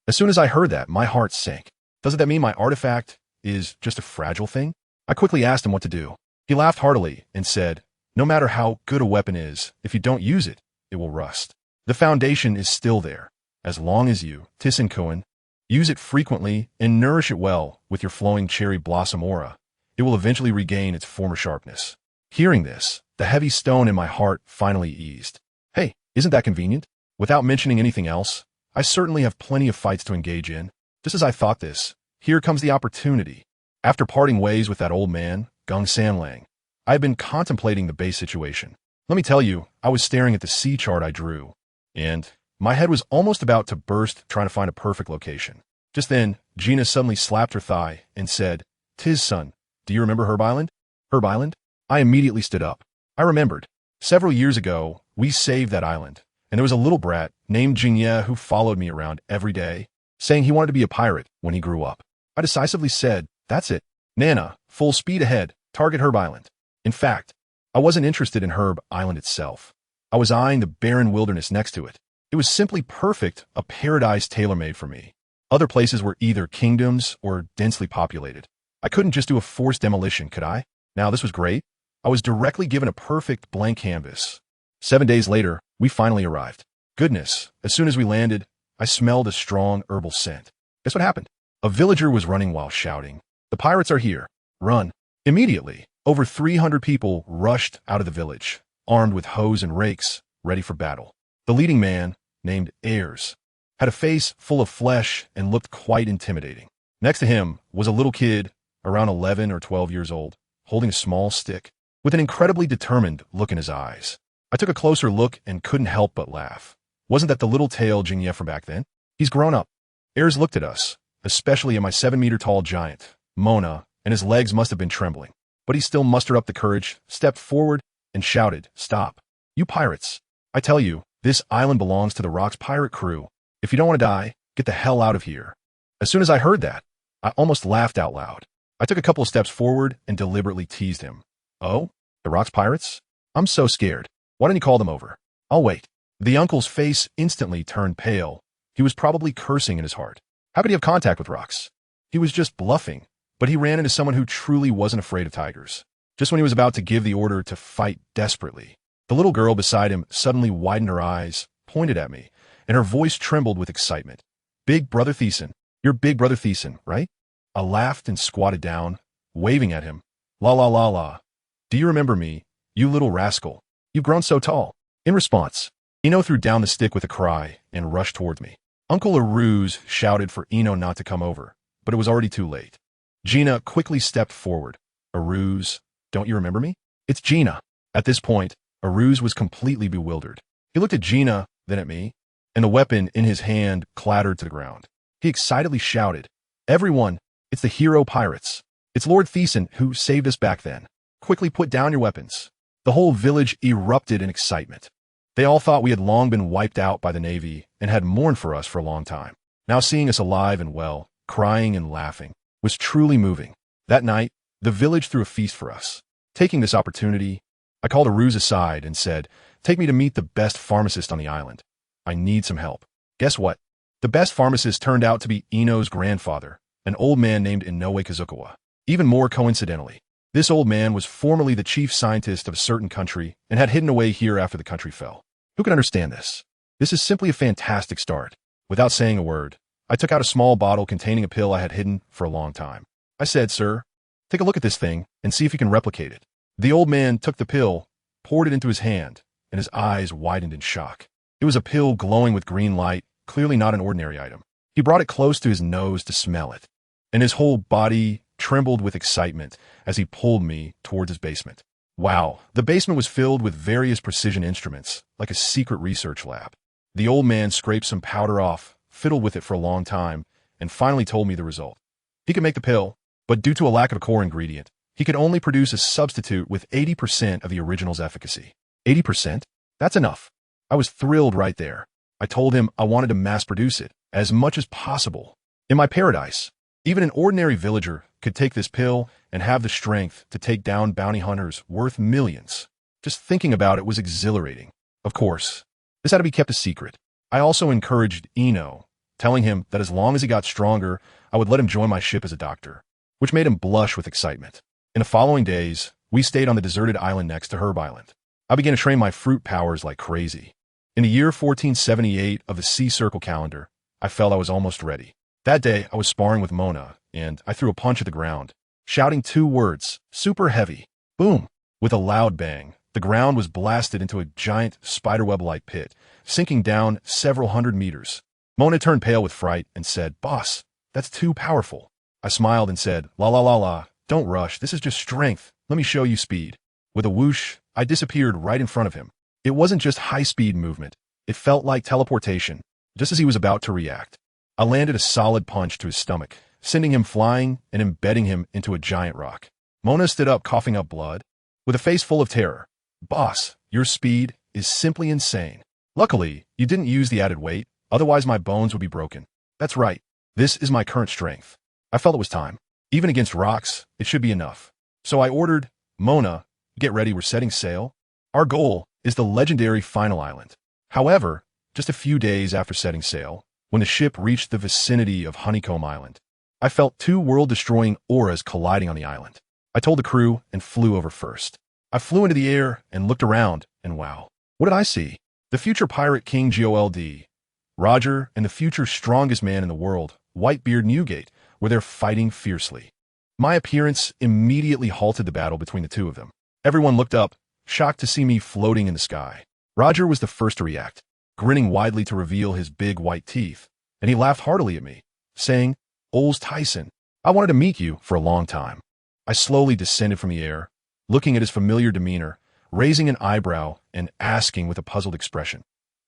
As soon as I heard that, my heart sank. Doesn't that mean my artifact is just a fragile thing? I quickly asked him what to do. He laughed heartily and said, "No matter how good a weapon is, if you don't use it, it will rust. The foundation is still there. As long as you, Thyssen-kun, use it frequently and nourish it well with your flowing cherry blossom aura, it will eventually regain its former sharpness." Hearing this, the heavy stone in my heart finally eased. Hey, isn't that convenient? Without mentioning anything else, I certainly have plenty of fights to engage in. Just as I thought this, here comes the opportunity. After parting ways with that old man, Gung Sanlang, I had been contemplating the base situation. Let me tell you, I was staring at the sea chart I drew, and my head was almost about to burst trying to find a perfect location. Just then, Gina suddenly slapped her thigh and said, "Tis son, do you remember Herb Island?" Herb Island? I immediately stood up. I remembered. Several years ago, we saved that island, and there was a little brat named Jingye who followed me around every day, saying he wanted to be a pirate when he grew up. I decisively said, "That's it. Nana, full speed ahead, target Herb Island." In fact, I wasn't interested in Herb Island itself. I was eyeing the barren wilderness next to it. It was simply perfect, a paradise tailor-made for me. Other places were either kingdoms or densely populated. I couldn't just do a forced demolition, could I? Now, this was great. I was directly given a perfect blank canvas. 7 days later, we finally arrived. Goodness, as soon as we landed, I smelled a strong herbal scent. Guess what happened? A villager was running while shouting, "The pirates are here. Run." Immediately, over 300 people rushed out of the village, armed with hoes and rakes, ready for battle. The leading man, named Ayers, had a face full of flesh and looked quite intimidating. Next to him was a little kid, around 11 or 12 years old, holding a small stick, with an incredibly determined look in his eyes. I took a closer look and couldn't help but laugh. Wasn't that the little tail Jingye from back then? He's grown up. Ayers looked at us, especially at my 7-meter-tall giant, Mona, and his legs must have been trembling. But he still mustered up the courage, stepped forward, and shouted, "Stop. You pirates. I tell you, this island belongs to the Rock's pirate crew. If you don't want to die, get the hell out of here." As soon as I heard that, I almost laughed out loud. I took a couple of steps forward and deliberately teased him. "Oh? The Rock's pirates? I'm so scared. Why don't you call them over? I'll wait." The uncle's face instantly turned pale. He was probably cursing in his heart. How could he have contact with Rocks? He was just bluffing, but he ran into someone who truly wasn't afraid of tigers. Just when he was about to give the order to fight desperately, the little girl beside him suddenly widened her eyes, pointed at me, and her voice trembled with excitement. "Big Brother Thyssen. You're Big Brother Thyssen, right?" I laughed and squatted down, waving at him. "La la la la. Do you remember me, you little rascal? You've grown so tall." In response, Eno threw down the stick with a cry and rushed towards me. Uncle Aruz shouted for Eno not to come over, but it was already too late. Gina quickly stepped forward. "Aruz, don't you remember me?" "It's Gina." At this point, Aruz was completely bewildered. He looked at Gina, then at me, and the weapon in his hand clattered to the ground. He excitedly shouted, "Everyone, it's the hero pirates. It's Lord Thyssen who saved us back then. Quickly put down your weapons." The whole village erupted in excitement. They all thought we had long been wiped out by the Navy and had mourned for us for a long time. Now seeing us alive and well, crying and laughing, was truly moving. That night, the village threw a feast for us. Taking this opportunity, I called Aruz aside and said, "Take me to meet the best pharmacist on the island. I need some help." Guess what? The best pharmacist turned out to be Eno's grandfather, an old man named Inoue Kazukawa. Even more coincidentally, this old man was formerly the chief scientist of a certain country and had hidden away here after the country fell. Who can understand this? This is simply a fantastic start. Without saying a word, I took out a small bottle containing a pill I had hidden for a long time. I said, "Sir, take a look at this thing and see if you can replicate it." The old man took the pill, poured it into his hand, and his eyes widened in shock. It was a pill glowing with green light, clearly not an ordinary item. He brought it close to his nose to smell it, and his whole body trembled with excitement as he pulled me towards his basement. Wow, the basement was filled with various precision instruments, like a secret research lab. The old man scraped some powder off, fiddled with it for a long time, and finally told me the result. He could make the pill, but due to a lack of a core ingredient, he could only produce a substitute with 80% of the original's efficacy. 80%? That's enough. I was thrilled right there. I told him I wanted to mass produce it, as much as possible. In my paradise, even an ordinary villager could take this pill and have the strength to take down bounty hunters worth millions. Just thinking about it was exhilarating. Of course, this had to be kept a secret. I also encouraged Eno, telling him that as long as he got stronger, I would let him join my ship as a doctor, which made him blush with excitement. In the following days, we stayed on the deserted island next to Herb Island. I began to train my fruit powers like crazy. In the year 1478 of the Sea Circle calendar, I felt I was almost ready. That day, I was sparring with Mona, and I threw a punch at the ground, shouting 2 words, "Super heavy." Boom! With a loud bang, The ground was blasted into a giant spiderweb-like pit, sinking down several hundred meters. Mona turned pale with fright and said, "Boss, that's too powerful." I smiled and said, "La la la la, don't rush, this is just strength. Let me show you speed." With a whoosh, I disappeared right in front of him. It wasn't just high-speed movement. It felt like teleportation. Just as he was about to react, I landed a solid punch to his stomach, sending him flying and embedding him into a giant rock. Mona stood up, coughing up blood, with a face full of terror. "Boss, your speed is simply insane. Luckily, you didn't use the added weight, otherwise my bones would be broken." "That's right. This is my current strength." I felt it was time. Even against rocks, it should be enough. So I ordered, "Mona, get ready, we're setting sail." Our goal is the legendary final island. However, just a few days after setting sail, when the ship reached the vicinity of Honeycomb Island, I felt two world-destroying auras colliding on the island. I told the crew and flew over first. I flew into the air and looked around, and wow, what did I see? The future pirate king GOLD, Roger, and the future strongest man in the world, Whitebeard Newgate, were there fighting fiercely. My appearance immediately halted the battle between the two of them. Everyone looked up, shocked to see me floating in the sky. Roger was the first to react, grinning widely to reveal his big white teeth, and he laughed heartily at me, saying, "Ols Tisen, I wanted to meet you for a long time." I slowly descended from the air, looking at his familiar demeanor, raising an eyebrow and asking with a puzzled expression,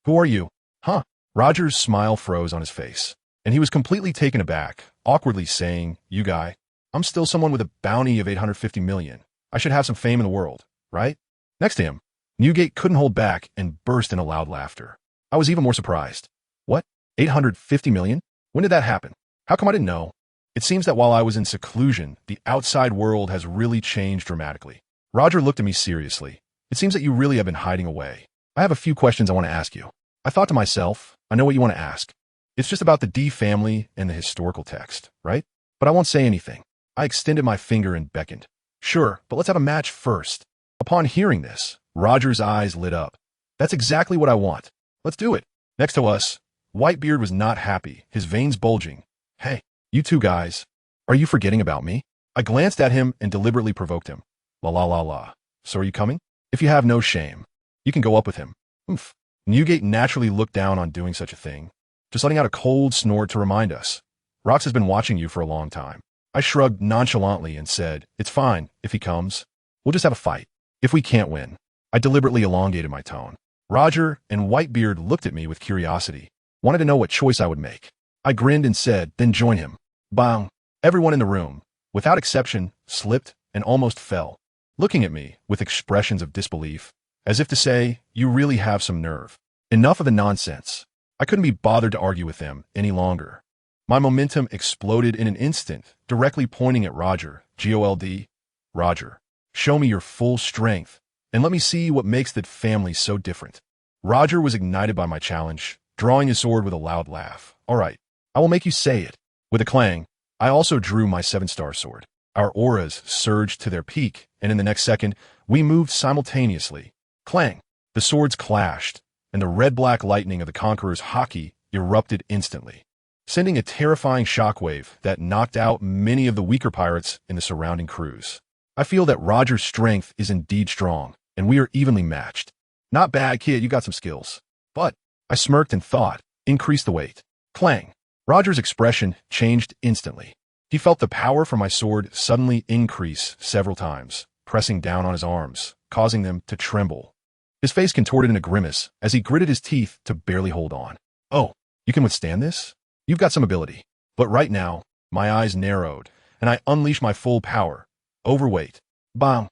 "Who are you?" "Huh?" Roger's smile froze on his face, and he was completely taken aback, awkwardly saying, "You guy, I'm still someone with a bounty of 850 million. I should have some fame in the world, right?" Next to him, Newgate couldn't hold back and burst into loud laughter. I was even more surprised. "What? 850 million? When did that happen? How come I didn't know?" It seems that while I was in seclusion, the outside world has really changed dramatically. Roger looked at me seriously. "It seems that you really have been hiding away. I have a few questions I want to ask you." I thought to myself, I know what you want to ask. It's just about the D family and the historical text, right? But I won't say anything. I extended my finger and beckoned. "Sure, but let's have a match first." Upon hearing this, Roger's eyes lit up. "That's exactly what I want. Let's do it." Next to us, Whitebeard was not happy, his veins bulging. "Hey, you two guys, are you forgetting about me?" I glanced at him and deliberately provoked him. "La la la la. So are you coming? If you have no shame, you can go up with him." "Oomph." Newgate naturally looked down on doing such a thing, just letting out a cold snort to remind us. "Rox has been watching you for a long time." I shrugged nonchalantly and said, "It's fine, if he comes. We'll just have a fight. If we can't win." I deliberately elongated my tone. Roger and Whitebeard looked at me with curiosity, wanted to know what choice I would make. I grinned and said, "Then join him." Bang! Everyone in the room, without exception, slipped and almost fell, looking at me with expressions of disbelief, as if to say, "You really have some nerve." Enough of the nonsense. I couldn't be bothered to argue with them any longer. My momentum exploded in an instant, directly pointing at Roger. GOLD, "Roger, show me your full strength, and let me see what makes that family so different." Roger was ignited by my challenge, drawing his sword with a loud laugh. "All right, I will make you say it." With a clang, I also drew my 7-star sword. Our auras surged to their peak, and in the next second, we moved simultaneously. Clang! The swords clashed, and the red-black lightning of the Conqueror's haki erupted instantly, sending a terrifying shockwave that knocked out many of the weaker pirates in the surrounding crews. I feel that Roger's strength is indeed strong, and we are evenly matched. "Not bad, kid, you got some skills." But I smirked and thought, "Increase the weight." Clang! Roger's expression changed instantly. He felt the power from my sword suddenly increase several times, pressing down on his arms, causing them to tremble. His face contorted in a grimace as he gritted his teeth to barely hold on. "Oh, you can withstand this? You've got some ability." But right now, my eyes narrowed, and I unleashed my full power. Overweight. Bang!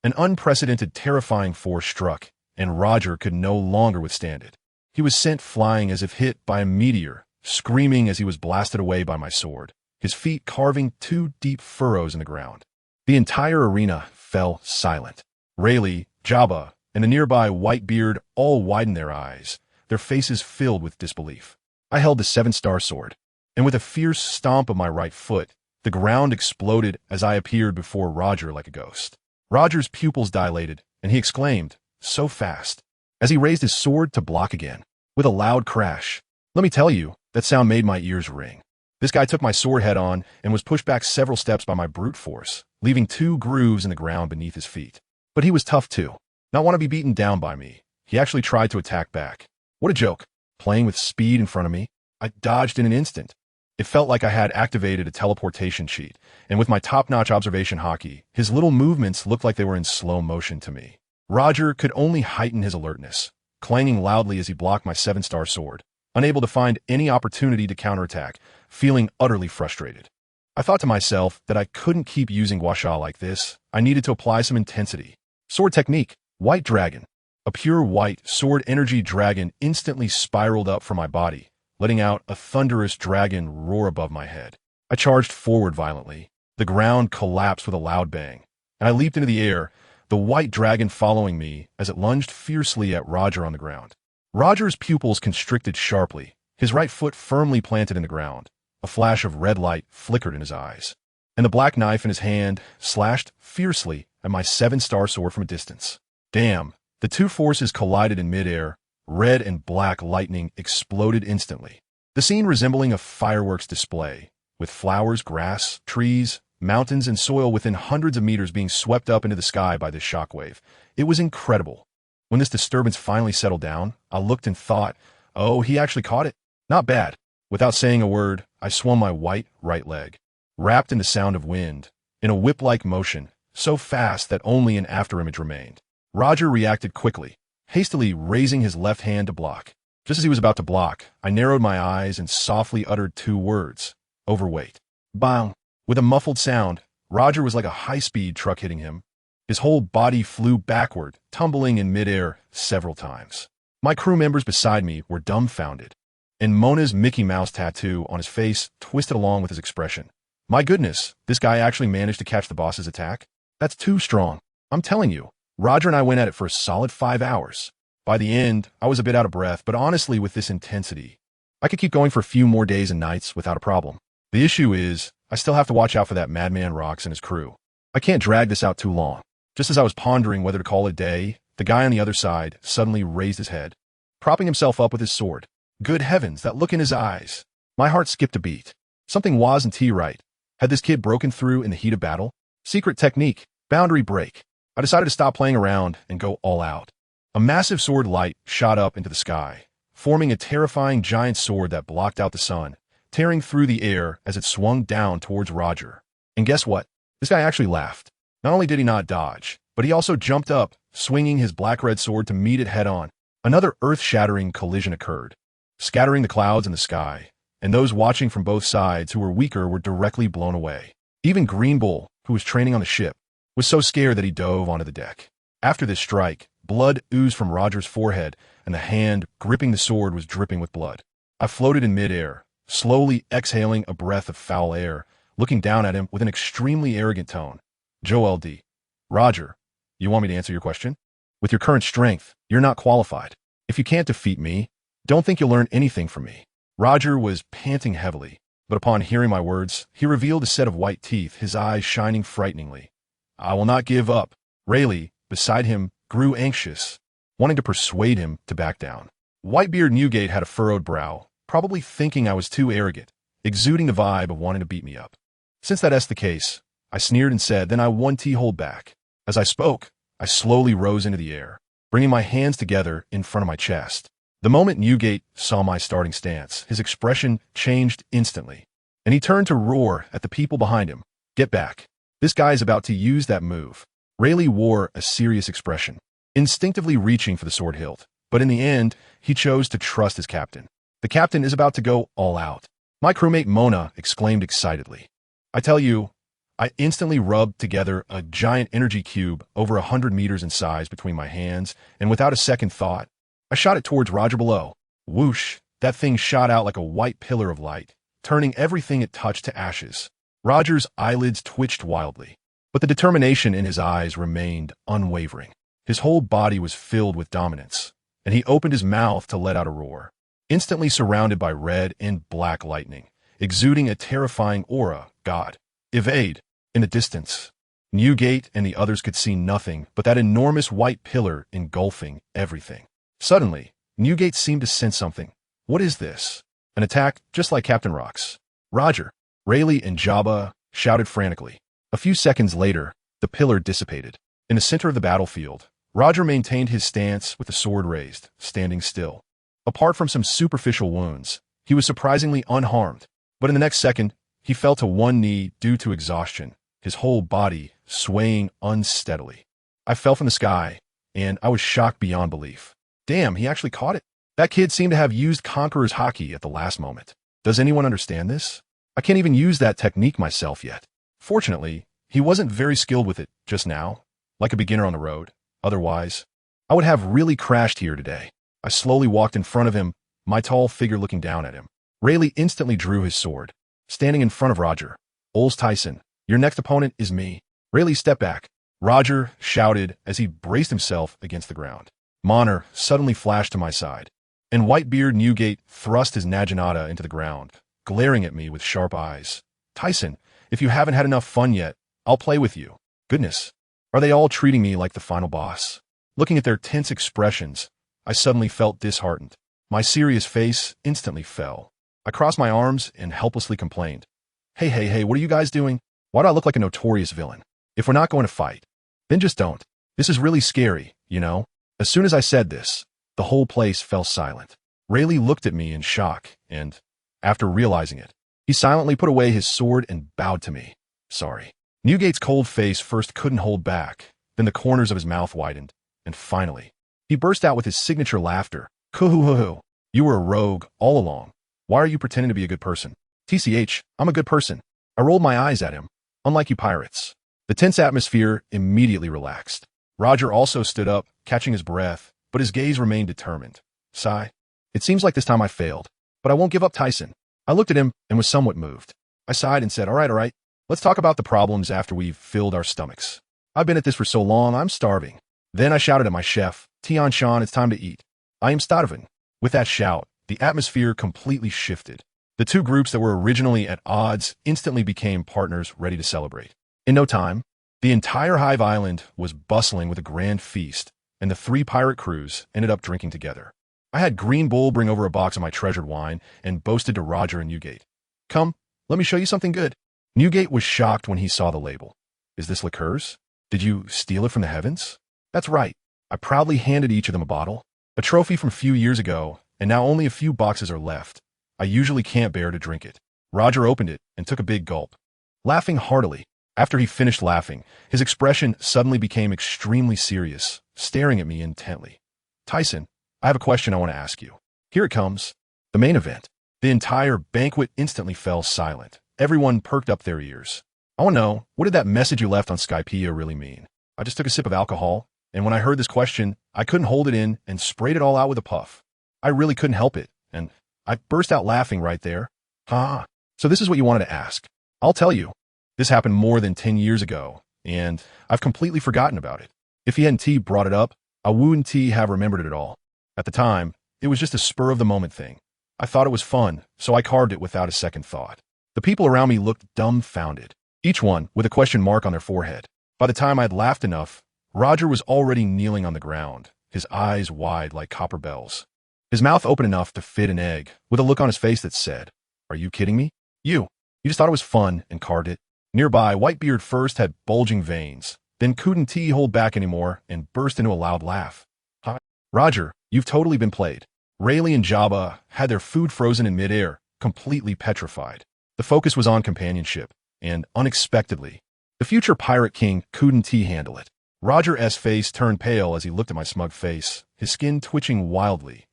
An unprecedented, terrifying force struck, and Roger could no longer withstand it. He was sent flying as if hit by a meteor, screaming as he was blasted away by my sword, his feet carving 2 deep furrows in the ground. The entire arena fell silent. Rayleigh, Jabba, and the nearby Whitebeard all widened their eyes, their faces filled with disbelief. I held the 7-star sword, and with a fierce stomp of my right foot, the ground exploded as I appeared before Roger like a ghost. Roger's pupils dilated, and he exclaimed, "So fast," as he raised his sword to block again. With a loud crash, let me tell you, that sound made my ears ring. This guy took my sword head on and was pushed back several steps by my brute force, leaving 2 grooves in the ground beneath his feet. But he was tough too. not want to be beaten down by me. He actually tried to attack back. What a joke. Playing with speed in front of me. I dodged in an instant. It felt like I had activated a teleportation cheat, and with my top-notch observation hockey, his little movements looked like they were in slow motion to me. Roger could only heighten his alertness, clanging loudly as he blocked my 7-star sword, unable to find any opportunity to counterattack, feeling utterly frustrated. I thought to myself that I couldn't keep using guasha like this. I needed to apply some intensity. Sword technique, White Dragon. A pure white sword energy dragon instantly spiraled up from my body, letting out a thunderous dragon roar above my head. I charged forward violently. The ground collapsed with a loud bang, and I leaped into the air, the white dragon following me as it lunged fiercely at Roger on the ground. Roger's pupils constricted sharply, his right foot firmly planted in the ground. A flash of red light flickered in his eyes, and the black knife in his hand slashed fiercely at my 7-star sword from a distance. Damn! The two forces collided in midair. Red and black lightning exploded instantly. The scene resembling a fireworks display, with flowers, grass, trees, mountains, and soil within hundreds of meters being swept up into the sky by this shockwave. It was incredible. When this disturbance finally settled down, I looked and thought, oh, he actually caught it. Not bad. Without saying a word, I swung my white right leg, wrapped in the sound of wind, in a whip-like motion, so fast that only an afterimage remained. Roger reacted quickly, hastily raising his left hand to block. Just as he was about to block, I narrowed my eyes and softly uttered 2 words. Overweight. Bang! With a muffled sound, Roger was like a high-speed truck hitting him. His whole body flew backward, tumbling in midair several times. My crew members beside me were dumbfounded, and Mona's Mickey Mouse tattoo on his face twisted along with his expression. My goodness, this guy actually managed to catch the boss's attack? That's too strong. I'm telling you. Roger and I went at it for a solid 5 hours. By the end, I was a bit out of breath, but honestly, with this intensity, I could keep going for a few more days and nights without a problem. The issue is, I still have to watch out for that Madman Rox and his crew. I can't drag this out too long. Just as I was pondering whether to call it a day, the guy on the other side suddenly raised his head, propping himself up with his sword. Good heavens, that look in his eyes. My heart skipped a beat. Something wasn't right. Had this kid broken through in the heat of battle? Secret technique, boundary break. I decided to stop playing around and go all out. A massive sword light shot up into the sky, forming a terrifying giant sword that blocked out the sun, tearing through the air as it swung down towards Roger. And guess what? This guy actually laughed. Not only did he not dodge, but he also jumped up, swinging his black-red sword to meet it head-on. Another earth-shattering collision occurred, scattering the clouds in the sky, and those watching from both sides who were weaker were directly blown away. Even Green Bull, who was training on the ship, was so scared that he dove onto the deck. After this strike, blood oozed from Roger's forehead, and the hand gripping the sword was dripping with blood. I floated in midair, slowly exhaling a breath of foul air, looking down at him with an extremely arrogant tone. Joel D. Roger, you want me to answer your question? With your current strength, you're not qualified. If you can't defeat me, don't think you'll learn anything from me. Roger was panting heavily, but upon hearing my words, he revealed a set of white teeth, his eyes shining frighteningly. I will not give up. Rayleigh, beside him, grew anxious, wanting to persuade him to back down. Whitebeard Newgate had a furrowed brow, probably thinking I was too arrogant, exuding the vibe of wanting to beat me up. Since that's the case, I sneered and said, then I 1T hold back. As I spoke, I slowly rose into the air, bringing my hands together in front of my chest. The moment Newgate saw my starting stance, his expression changed instantly, and he turned to roar at the people behind him. Get back. This guy is about to use that move. Rayleigh wore a serious expression, instinctively reaching for the sword hilt, but in the end, he chose to trust his captain. The captain is about to go all out. My crewmate Mona exclaimed excitedly. I tell you, I instantly rubbed together a giant energy cube over 100 meters in size between my hands, and without a second thought, I shot it towards Roger below. Whoosh, that thing shot out like a white pillar of light, turning everything it touched to ashes. Roger's eyelids twitched wildly, but the determination in his eyes remained unwavering. His whole body was filled with dominance, and he opened his mouth to let out a roar, instantly surrounded by red and black lightning, exuding a terrifying aura. God. Evade. In the distance, Newgate and the others could see nothing but that enormous white pillar engulfing everything. Suddenly, Newgate seemed to sense something. What is this? An attack just like Captain Rox. Roger, Rayleigh, and Jabba shouted frantically. A few seconds later, the pillar dissipated. In the center of the battlefield, Roger maintained his stance with the sword raised, standing still. Apart from some superficial wounds, he was surprisingly unharmed, but in the next second, he fell to one knee due to exhaustion, his whole body swaying unsteadily. I fell from the sky, and I was shocked beyond belief. Damn, he actually caught it. That kid seemed to have used Conqueror's Haki at the last moment. Does anyone understand this? I can't even use that technique myself yet. Fortunately, he wasn't very skilled with it just now, like a beginner on the road. Otherwise, I would have really crashed here today. I slowly walked in front of him, my tall figure looking down at him. Rayleigh instantly drew his sword. Standing in front of Roger. Ols Tisen, your next opponent is me. Rayleigh stepped back. Roger shouted as he braced himself against the ground. Monner suddenly flashed to my side, and Whitebeard Newgate thrust his Naginata into the ground, glaring at me with sharp eyes. Tisen, if you haven't had enough fun yet, I'll play with you. Goodness, are they all treating me like the final boss? Looking at their tense expressions, I suddenly felt disheartened. My serious face instantly fell. I crossed my arms and helplessly complained. Hey, what are you guys doing? Why do I look like a notorious villain? If we're not going to fight, then just don't. This is really scary, you know? As soon as I said this, the whole place fell silent. Rayleigh looked at me in shock, and, after realizing it, he silently put away his sword and bowed to me. Sorry. Newgate's cold face first couldn't hold back, then the corners of his mouth widened, and finally, he burst out with his signature laughter. Coo-hoo-hoo-hoo. You were a rogue all along. Why are you pretending to be a good person? TCH, I'm a good person. I rolled my eyes at him, unlike you pirates. The tense atmosphere immediately relaxed. Roger also stood up, catching his breath, but his gaze remained determined. Sigh. It seems like this time I failed, but I won't give up, Tisen. I looked at him and was somewhat moved. I sighed and said, all right. Let's talk about the problems after we've filled our stomachs. I've been at this for so long, I'm starving. Then I shouted at my chef, Tian Shan, it's time to eat. I am starving. With that shout, the atmosphere completely shifted. The two groups that were originally at odds instantly became partners ready to celebrate. In no time, the entire Hive Island was bustling with a grand feast, and the three pirate crews ended up drinking together. I had Green Bull bring over a box of my treasured wine and boasted to Roger and Newgate. Come, let me show you something good. Newgate was shocked when he saw the label. Is this liqueurs? Did you steal it from the heavens? That's right. I proudly handed each of them a bottle, a trophy from a few years ago, and now only a few boxes are left. I usually can't bear to drink it. Roger opened it and took a big gulp, laughing heartily. After he finished laughing, his expression suddenly became extremely serious, staring at me intently. Tisen, I have a question I want to ask you. Here it comes. The main event. The entire banquet instantly fell silent. Everyone perked up their ears. I want to know, what did that message you left on Skypea really mean? I just took a sip of alcohol, and when I heard this question, I couldn't hold it in and sprayed it all out with a puff. I really couldn't help it, and I burst out laughing right there. Ha! So this is what you wanted to ask. I'll tell you. This happened more than 10 years ago, and I've completely forgotten about it. If he hadn't brought it up, I wouldn't have remembered it at all. At the time, it was just a spur-of-the-moment thing. I thought it was fun, so I carved it without a second thought. The people around me looked dumbfounded, each one with a question mark on their forehead. By the time I had laughed enough, Roger was already kneeling on the ground, his eyes wide like copper bells. His mouth open enough to fit an egg, with a look on his face that said, Are you kidding me? You just thought it was fun and carved it. Nearby, Whitebeard first had bulging veins, then couldn't hold back anymore and burst into a loud laugh. Hi. Roger, you've totally been played. Rayleigh and Jabba had their food frozen in midair, completely petrified. The focus was on companionship, and unexpectedly, the future pirate king couldn't handle it. Roger's face turned pale as he looked at my smug face, his skin twitching wildly.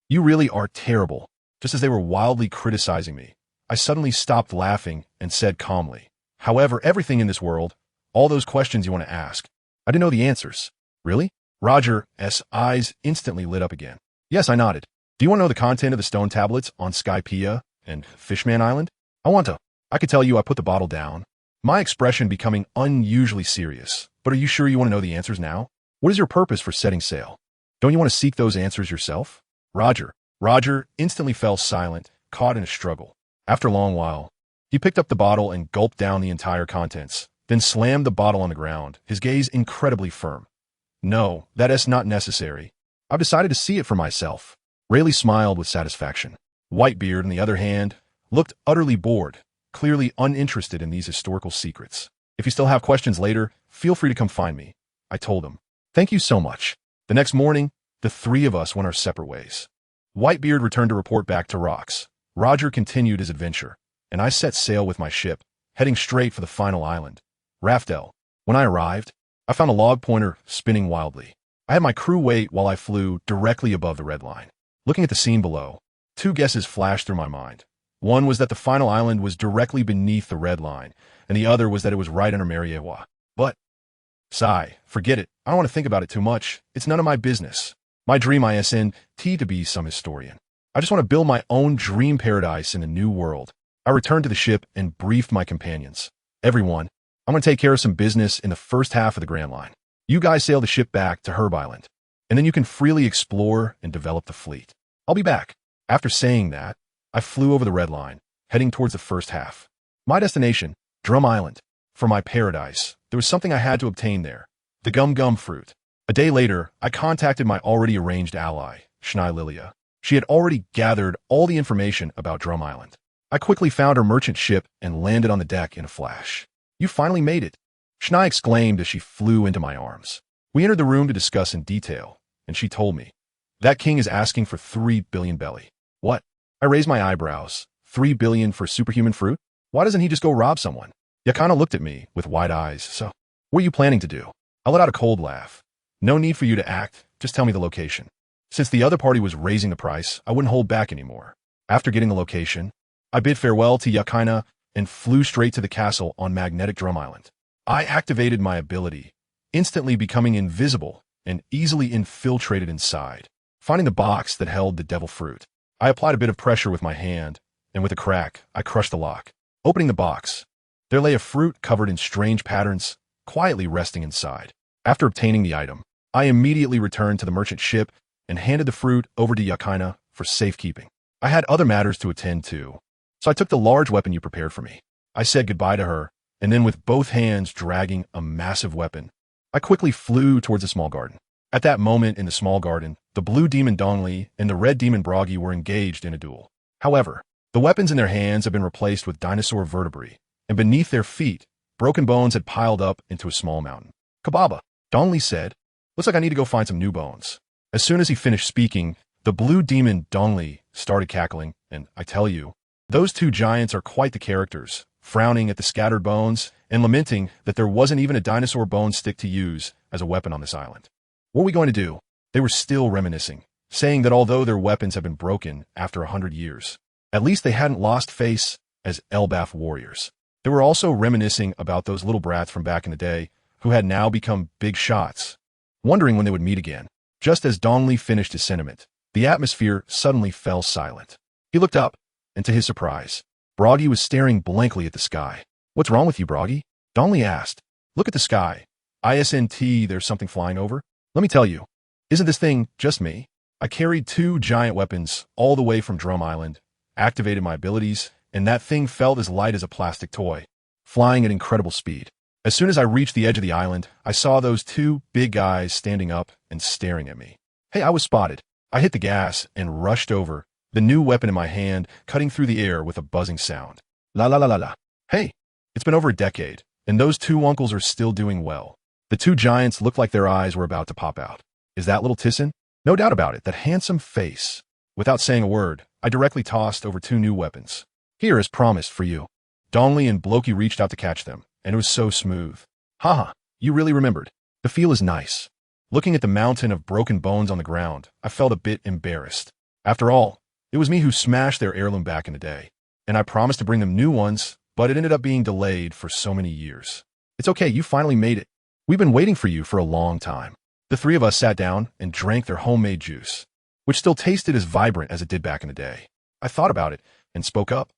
You really are terrible. Just as they were wildly criticizing me, I suddenly stopped laughing and said calmly, However, everything in this world, all those questions you want to ask, I didn't know the answers. Really? Roger's eyes instantly lit up again. Yes, I nodded. Do you want to know the content of the stone tablets on Skypea and Fishman Island? I want to. I could tell you I put the bottle down, my expression becoming unusually serious. But are you sure you want to know the answers now? What is your purpose for setting sail? Don't you want to seek those answers yourself? Roger instantly fell silent, caught in a struggle. After a long while, he picked up the bottle and gulped down the entire contents, then slammed the bottle on the ground, his gaze incredibly firm. No, that's not necessary. I've decided to see it for myself. Rayleigh smiled with satisfaction. Whitebeard, on the other hand, looked utterly bored, clearly uninterested in these historical secrets. If you still have questions later, feel free to come find me, I told him. Thank you so much. The next morning, the three of us went our separate ways. Whitebeard returned to report back to Rocks. Roger continued his adventure, and I set sail with my ship, heading straight for the final island, Raftel. When I arrived, I found a log pointer spinning wildly. I had my crew wait while I flew directly above the red line. Looking at the scene below, two guesses flashed through my mind. One was that the final island was directly beneath the red line, and the other was that it was right under Mariewa. But, sigh, forget it. I don't want to think about it too much. It's none of my business. My dream isn't to be some historian. I just want to build my own dream paradise in a new world. I returned to the ship and briefed my companions. Everyone, I'm going to take care of some business in the first half of the Grand Line. You guys sail the ship back to Herb Island, and then you can freely explore and develop the fleet. I'll be back. After saying that, I flew over the red line, heading towards the first half. My destination, Drum Island. For my paradise, there was something I had to obtain there, the gum fruit. A day later, I contacted my already arranged ally, Schnei Lilia. She had already gathered all the information about Drum Island. I quickly found her merchant ship and landed on the deck in a flash. You finally made it, Schnei exclaimed as she flew into my arms. We entered the room to discuss in detail, and she told me, that king is asking for 3 billion belly. What? I raised my eyebrows. 3 billion for superhuman fruit? Why doesn't he just go rob someone? Yakana looked at me with wide eyes. So, what are you planning to do? I let out a cold laugh. No need for you to act, just tell me the location. Since the other party was raising the price, I wouldn't hold back anymore. After getting the location, I bid farewell to Yakina and flew straight to the castle on magnetic Drum Island. I activated my ability, instantly becoming invisible and easily infiltrated inside. Finding the box that held the devil fruit, I applied a bit of pressure with my hand, and with a crack, I crushed the lock. Opening the box, there lay a fruit covered in strange patterns, quietly resting inside. After obtaining the item, I immediately returned to the merchant ship and handed the fruit over to Yakina for safekeeping. I had other matters to attend to, so I took the large weapon you prepared for me. I said goodbye to her, and then with both hands dragging a massive weapon, I quickly flew towards the small garden. At that moment in the small garden, the blue demon Dongli and the red demon Bragi were engaged in a duel. However, the weapons in their hands had been replaced with dinosaur vertebrae, and beneath their feet, broken bones had piled up into a small mountain. Kababa, Dongli said, looks like I need to go find some new bones. As soon as he finished speaking, the blue demon Dongli started cackling, and I tell you, those two giants are quite the characters, frowning at the scattered bones and lamenting that there wasn't even a dinosaur bone stick to use as a weapon on this island. What are we going to do? They were still reminiscing, saying that although their weapons had been broken after 100 years, at least they hadn't lost face as Elbaf warriors. They were also reminiscing about those little brats from back in the day who had now become big shots, wondering when they would meet again. Just as Dongli finished his sentiment, the atmosphere suddenly fell silent. He looked up, and to his surprise, Bragi was staring blankly at the sky. What's wrong with you, Bragi? Dongli asked. Look at the sky. Isn't there's something flying over? Let me tell you, isn't this thing just me? I carried 2 giant weapons all the way from Drum Island, activated my abilities, and that thing felt as light as a plastic toy, flying at incredible speed. As soon as I reached the edge of the island, I saw those 2 big guys standing up and staring at me. Hey, I was spotted. I hit the gas and rushed over, the new weapon in my hand cutting through the air with a buzzing sound. La la la la la. Hey, it's been over a decade, and those 2 uncles are still doing well. The 2 giants looked like their eyes were about to pop out. Is that little Tisen? No doubt about it, that handsome face. Without saying a word, I directly tossed over 2 new weapons. Here, as promised, for you. Dongli and Bloki reached out to catch them, and it was so smooth. Haha, you really remembered. The feel is nice. Looking at the mountain of broken bones on the ground, I felt a bit embarrassed. After all, it was me who smashed their heirloom back in the day, and I promised to bring them new ones, but it ended up being delayed for so many years. It's okay, you finally made it. We've been waiting for you for a long time. The 3 of us sat down and drank their homemade juice, which still tasted as vibrant as it did back in the day. I thought about it and spoke up.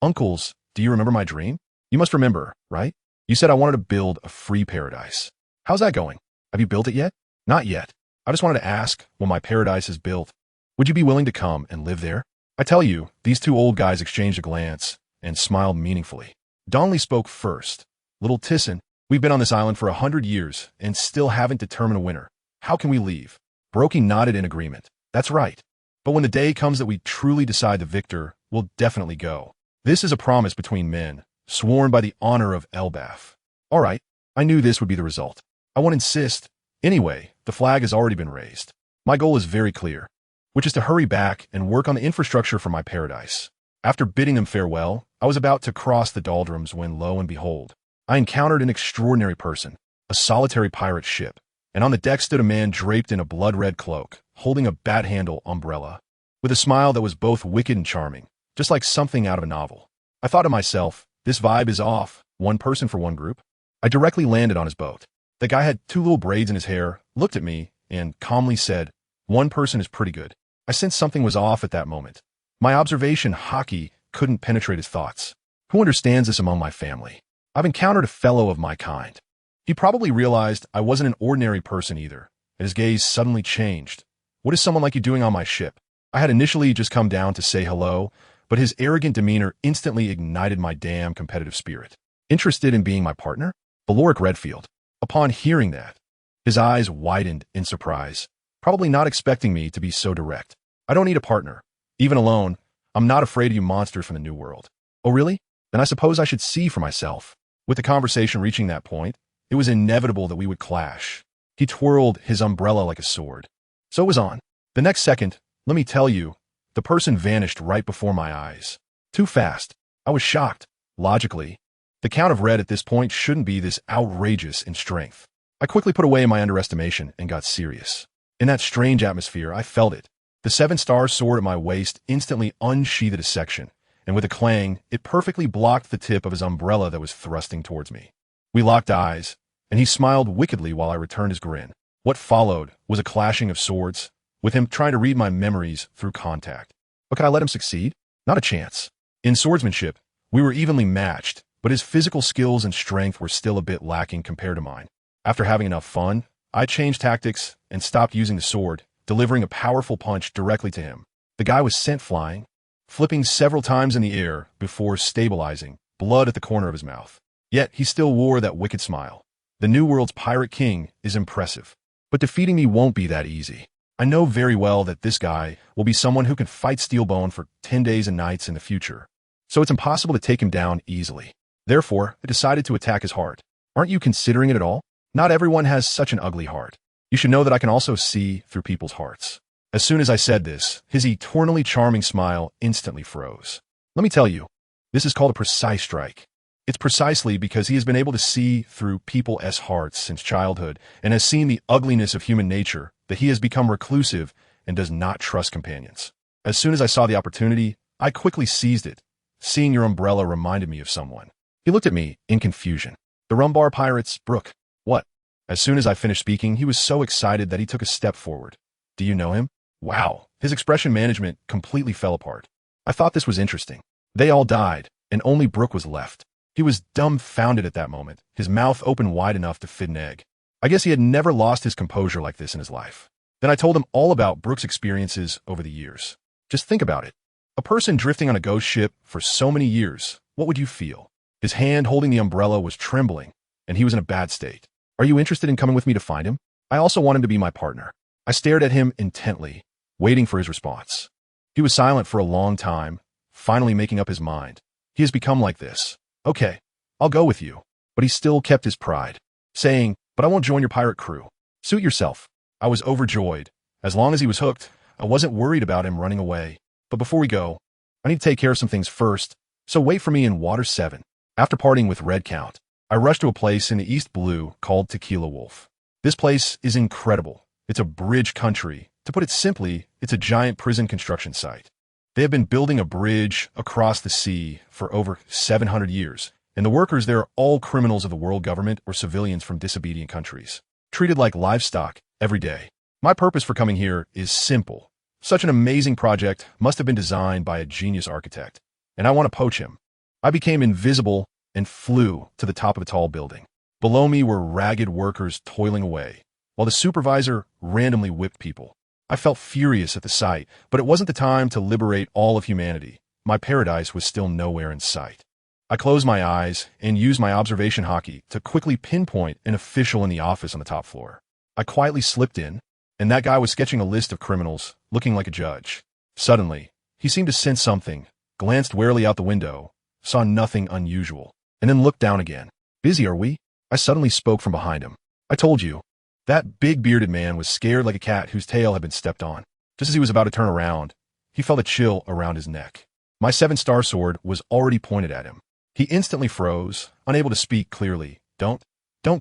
Uncles, do you remember my dream? You must remember, right? You said I wanted to build a free paradise. How's that going? Have you built it yet? Not yet. I just wanted to ask, when my paradise is built, would you be willing to come and live there? I tell you, these 2 old guys exchanged a glance and smiled meaningfully. Dongli spoke first. Little Tisen, we've been on this island for 100 years and still haven't determined a winner. How can we leave? Brokey nodded in agreement. That's right. But when the day comes that we truly decide the victor, we'll definitely go. This is a promise between men, sworn by the honor of Elbaf. All right, I knew this would be the result. I won't insist. Anyway, the flag has already been raised. My goal is very clear, which is to hurry back and work on the infrastructure for my paradise. After bidding them farewell, I was about to cross the doldrums when, lo and behold, I encountered an extraordinary person, a solitary pirate ship, and on the deck stood a man draped in a blood-red cloak, holding a bat-handle umbrella, with a smile that was both wicked and charming, just like something out of a novel. I thought to myself, this vibe is off, one person for one group. I directly landed on his boat. The guy had 2 little braids in his hair, looked at me, and calmly said, one person is pretty good. I sensed something was off at that moment. My observation hockey couldn't penetrate his thoughts. Who understands this among my family? I've encountered a fellow of my kind. He probably realized I wasn't an ordinary person either, and his gaze suddenly changed. What is someone like you doing on my ship? I had initially just come down to say hello, but his arrogant demeanor instantly ignited my damn competitive spirit. Interested in being my partner? Valoric Redfield. Upon hearing that, his eyes widened in surprise, probably not expecting me to be so direct. I don't need a partner. Even alone, I'm not afraid of you monsters from the New World. Oh really? Then I suppose I should see for myself. With the conversation reaching that point, it was inevitable that we would clash. He twirled his umbrella like a sword. So it was on. The next second, let me tell you, the person vanished right before my eyes. Too fast. I was shocked. Logically, the count of red at this point shouldn't be this outrageous in strength. I quickly put away my underestimation and got serious. In that strange atmosphere, I felt it. The 7-star sword at my waist instantly unsheathed a section, and with a clang, it perfectly blocked the tip of his umbrella that was thrusting towards me. We locked eyes, and he smiled wickedly while I returned his grin. What followed was a clashing of swords, with him trying to read my memories through contact. But could I let him succeed? Not a chance. In swordsmanship, we were evenly matched, but his physical skills and strength were still a bit lacking compared to mine. After having enough fun, I changed tactics and stopped using the sword, delivering a powerful punch directly to him. The guy was sent flying, flipping several times in the air before stabilizing, blood at the corner of his mouth. Yet he still wore that wicked smile. The New World's pirate king is impressive, but defeating me won't be that easy. I know very well that this guy will be someone who can fight Steelbone for 10 days and nights in the future, so it's impossible to take him down easily. Therefore, I decided to attack his heart. Aren't you considering it at all? Not everyone has such an ugly heart. You should know that I can also see through people's hearts. As soon as I said this, his eternally charming smile instantly froze. Let me tell you, this is called a precise strike. It's precisely because he has been able to see through people's hearts since childhood and has seen the ugliness of human nature that he has become reclusive and does not trust companions. As soon as I saw the opportunity, I quickly seized it. Seeing your umbrella reminded me of someone. He looked at me in confusion. The Rumbar Pirates, Brooke. What? As soon as I finished speaking, he was so excited that he took a step forward. Do you know him? Wow. His expression management completely fell apart. I thought this was interesting. They all died, and only Brooke was left. He was dumbfounded at that moment, his mouth open wide enough to fit an egg. I guess he had never lost his composure like this in his life. Then I told him all about Brooke's experiences over the years. Just think about it. A person drifting on a ghost ship for so many years, what would you feel? His hand holding the umbrella was trembling, and he was in a bad state. Are you interested in coming with me to find him? I also want him to be my partner. I stared at him intently, waiting for his response. He was silent for a long time, finally making up his mind. He has become like this. Okay, I'll go with you. But he still kept his pride, saying, but I won't join your pirate crew. Suit yourself. I was overjoyed. As long as he was hooked, I wasn't worried about him running away. But before we go, I need to take care of some things first, so wait for me in Water 7. After parting with Red Count, I rushed to a place in the East Blue called Tequila Wolf. This place is incredible. It's a bridge country. To put it simply, it's a giant prison construction site. They have been building a bridge across the sea for over 700 years, and the workers there are all criminals of the world government or civilians from disobedient countries, treated like livestock every day. My purpose for coming here is simple. Such an amazing project must have been designed by a genius architect, and I want to poach him. I became invisible and flew to the top of a tall building. Below me were ragged workers toiling away, while the supervisor randomly whipped people. I felt furious at the sight, but it wasn't the time to liberate all of humanity. My paradise was still nowhere in sight. I closed my eyes and used my observation hockey to quickly pinpoint an official in the office on the top floor. I quietly slipped in, and that guy was sketching a list of criminals, looking like a judge. Suddenly, he seemed to sense something, glanced warily out the window, saw nothing unusual, and then looked down again. Busy, are we? I suddenly spoke from behind him. I told you. That big bearded man was scared like a cat whose tail had been stepped on. Just as he was about to turn around, he felt a chill around his neck. My 7-star sword was already pointed at him. He instantly froze, unable to speak clearly. Don't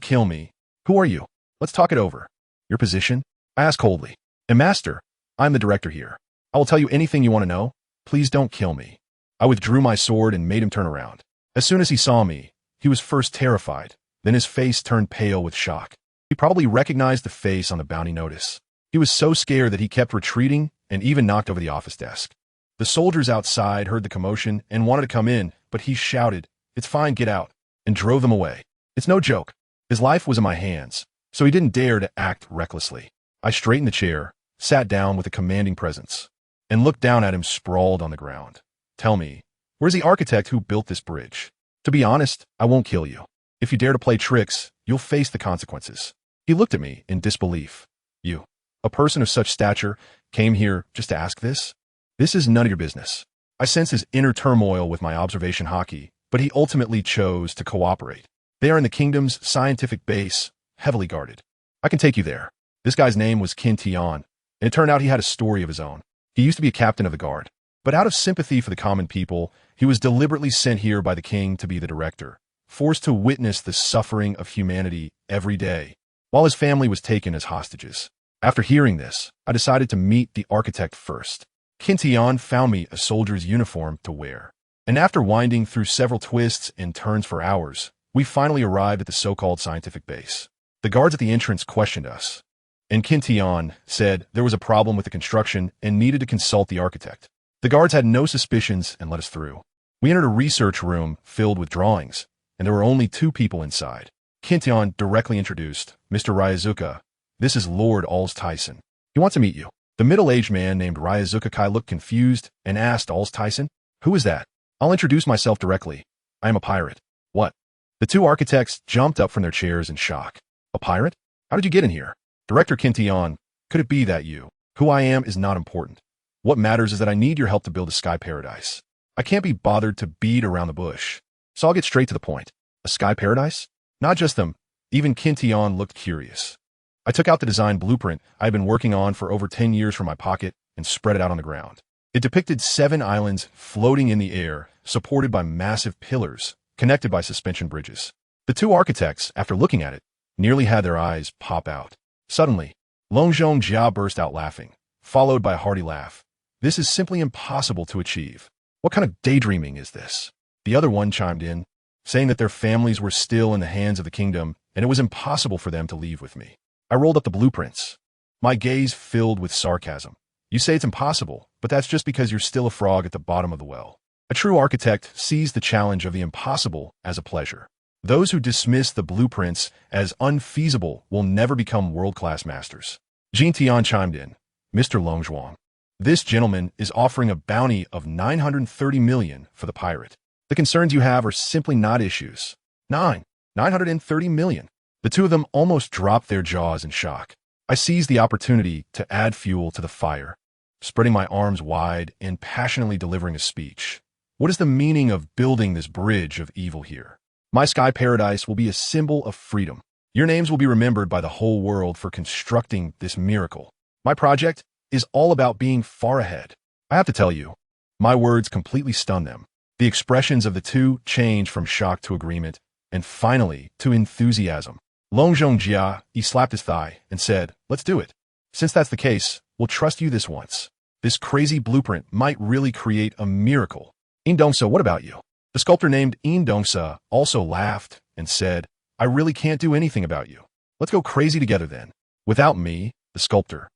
kill me. Who are you? Let's talk it over. Your position? I asked coldly. And master, I'm the director here. I will tell you anything you want to know. Please don't kill me. I withdrew my sword and made him turn around. As soon as he saw me, he was first terrified, then his face turned pale with shock. He probably recognized the face on the bounty notice. He was so scared that he kept retreating and even knocked over the office desk. The soldiers outside heard the commotion and wanted to come in, but he shouted, "It's fine, get out," and drove them away. It's no joke. His life was in my hands, so he didn't dare to act recklessly. I straightened the chair, sat down with a commanding presence, and looked down at him sprawled on the ground. Tell me, where's the architect who built this bridge? To be honest, I won't kill you. If you dare to play tricks, you'll face the consequences. He looked at me in disbelief. You, a person of such stature, came here just to ask this? This is none of your business. I sensed his inner turmoil with my observation hockey, but he ultimately chose to cooperate. They are in the kingdom's scientific base, heavily guarded. I can take you there. This guy's name was Qin Tian, and it turned out he had a story of his own. He used to be a captain of the guard, but out of sympathy for the common people, he was deliberately sent here by the king to be the director, forced to witness the suffering of humanity every day, while his family was taken as hostages. After hearing this, I decided to meet the architect first. Qin Tian found me a soldier's uniform to wear, and after winding through several twists and turns for hours, we finally arrived at the so-called scientific base. The guards at the entrance questioned us, and Qin Tian said there was a problem with the construction and needed to consult the architect. The guards had no suspicions and let us through. We entered a research room filled with drawings, and there were only 2 people inside. Qin Tian directly introduced, Mr. Ryazuka, this is Lord Ols Tisen. He wants to meet you. The middle-aged man named Ryazuka Kai looked confused and asked Ols Tisen, who is that? I'll introduce myself directly. I am a pirate. What? The 2 architects jumped up from their chairs in shock. A pirate? How did you get in here? Director Qin Tian, could it be that you? Who I am is not important. What matters is that I need your help to build a sky paradise. I can't be bothered to beat around the bush, so I'll get straight to the point. A sky paradise? Not just them. Even Qin Tian looked curious. I took out the design blueprint I had been working on for over 10 years from my pocket and spread it out on the ground. It depicted 7 islands floating in the air, supported by massive pillars, connected by suspension bridges. The 2 architects, after looking at it, nearly had their eyes pop out. Suddenly, Longzhong Jia burst out laughing, followed by a hearty laugh. This is simply impossible to achieve. What kind of daydreaming is this? The other one chimed in, saying that their families were still in the hands of the kingdom and it was impossible for them to leave with me. I rolled up the blueprints, my gaze filled with sarcasm. You say it's impossible, but that's just because you're still a frog at the bottom of the well. A true architect sees the challenge of the impossible as a pleasure. Those who dismiss the blueprints as unfeasible will never become world-class masters. Qin Tian chimed in, Mr. Longzhuang, this gentleman is offering a bounty of 930 million for the pirate. The concerns you have are simply not issues. 930 million. The 2 of them almost dropped their jaws in shock. I seized the opportunity to add fuel to the fire, spreading my arms wide and passionately delivering a speech. What is the meaning of building this bridge of evil here? My sky paradise will be a symbol of freedom. Your names will be remembered by the whole world for constructing this miracle. My project is all about being far ahead. I have to tell you, my words completely stunned them. The expressions of the 2 changed from shock to agreement, and finally to enthusiasm. Longzhong Jia, he slapped his thigh and said, let's do it. Since that's the case, we'll trust you this once. This crazy blueprint might really create a miracle. Indongsa, what about you? The sculptor named Indongsa also laughed and said, I really can't do anything about you. Let's go crazy together then. Without me, the sculptor,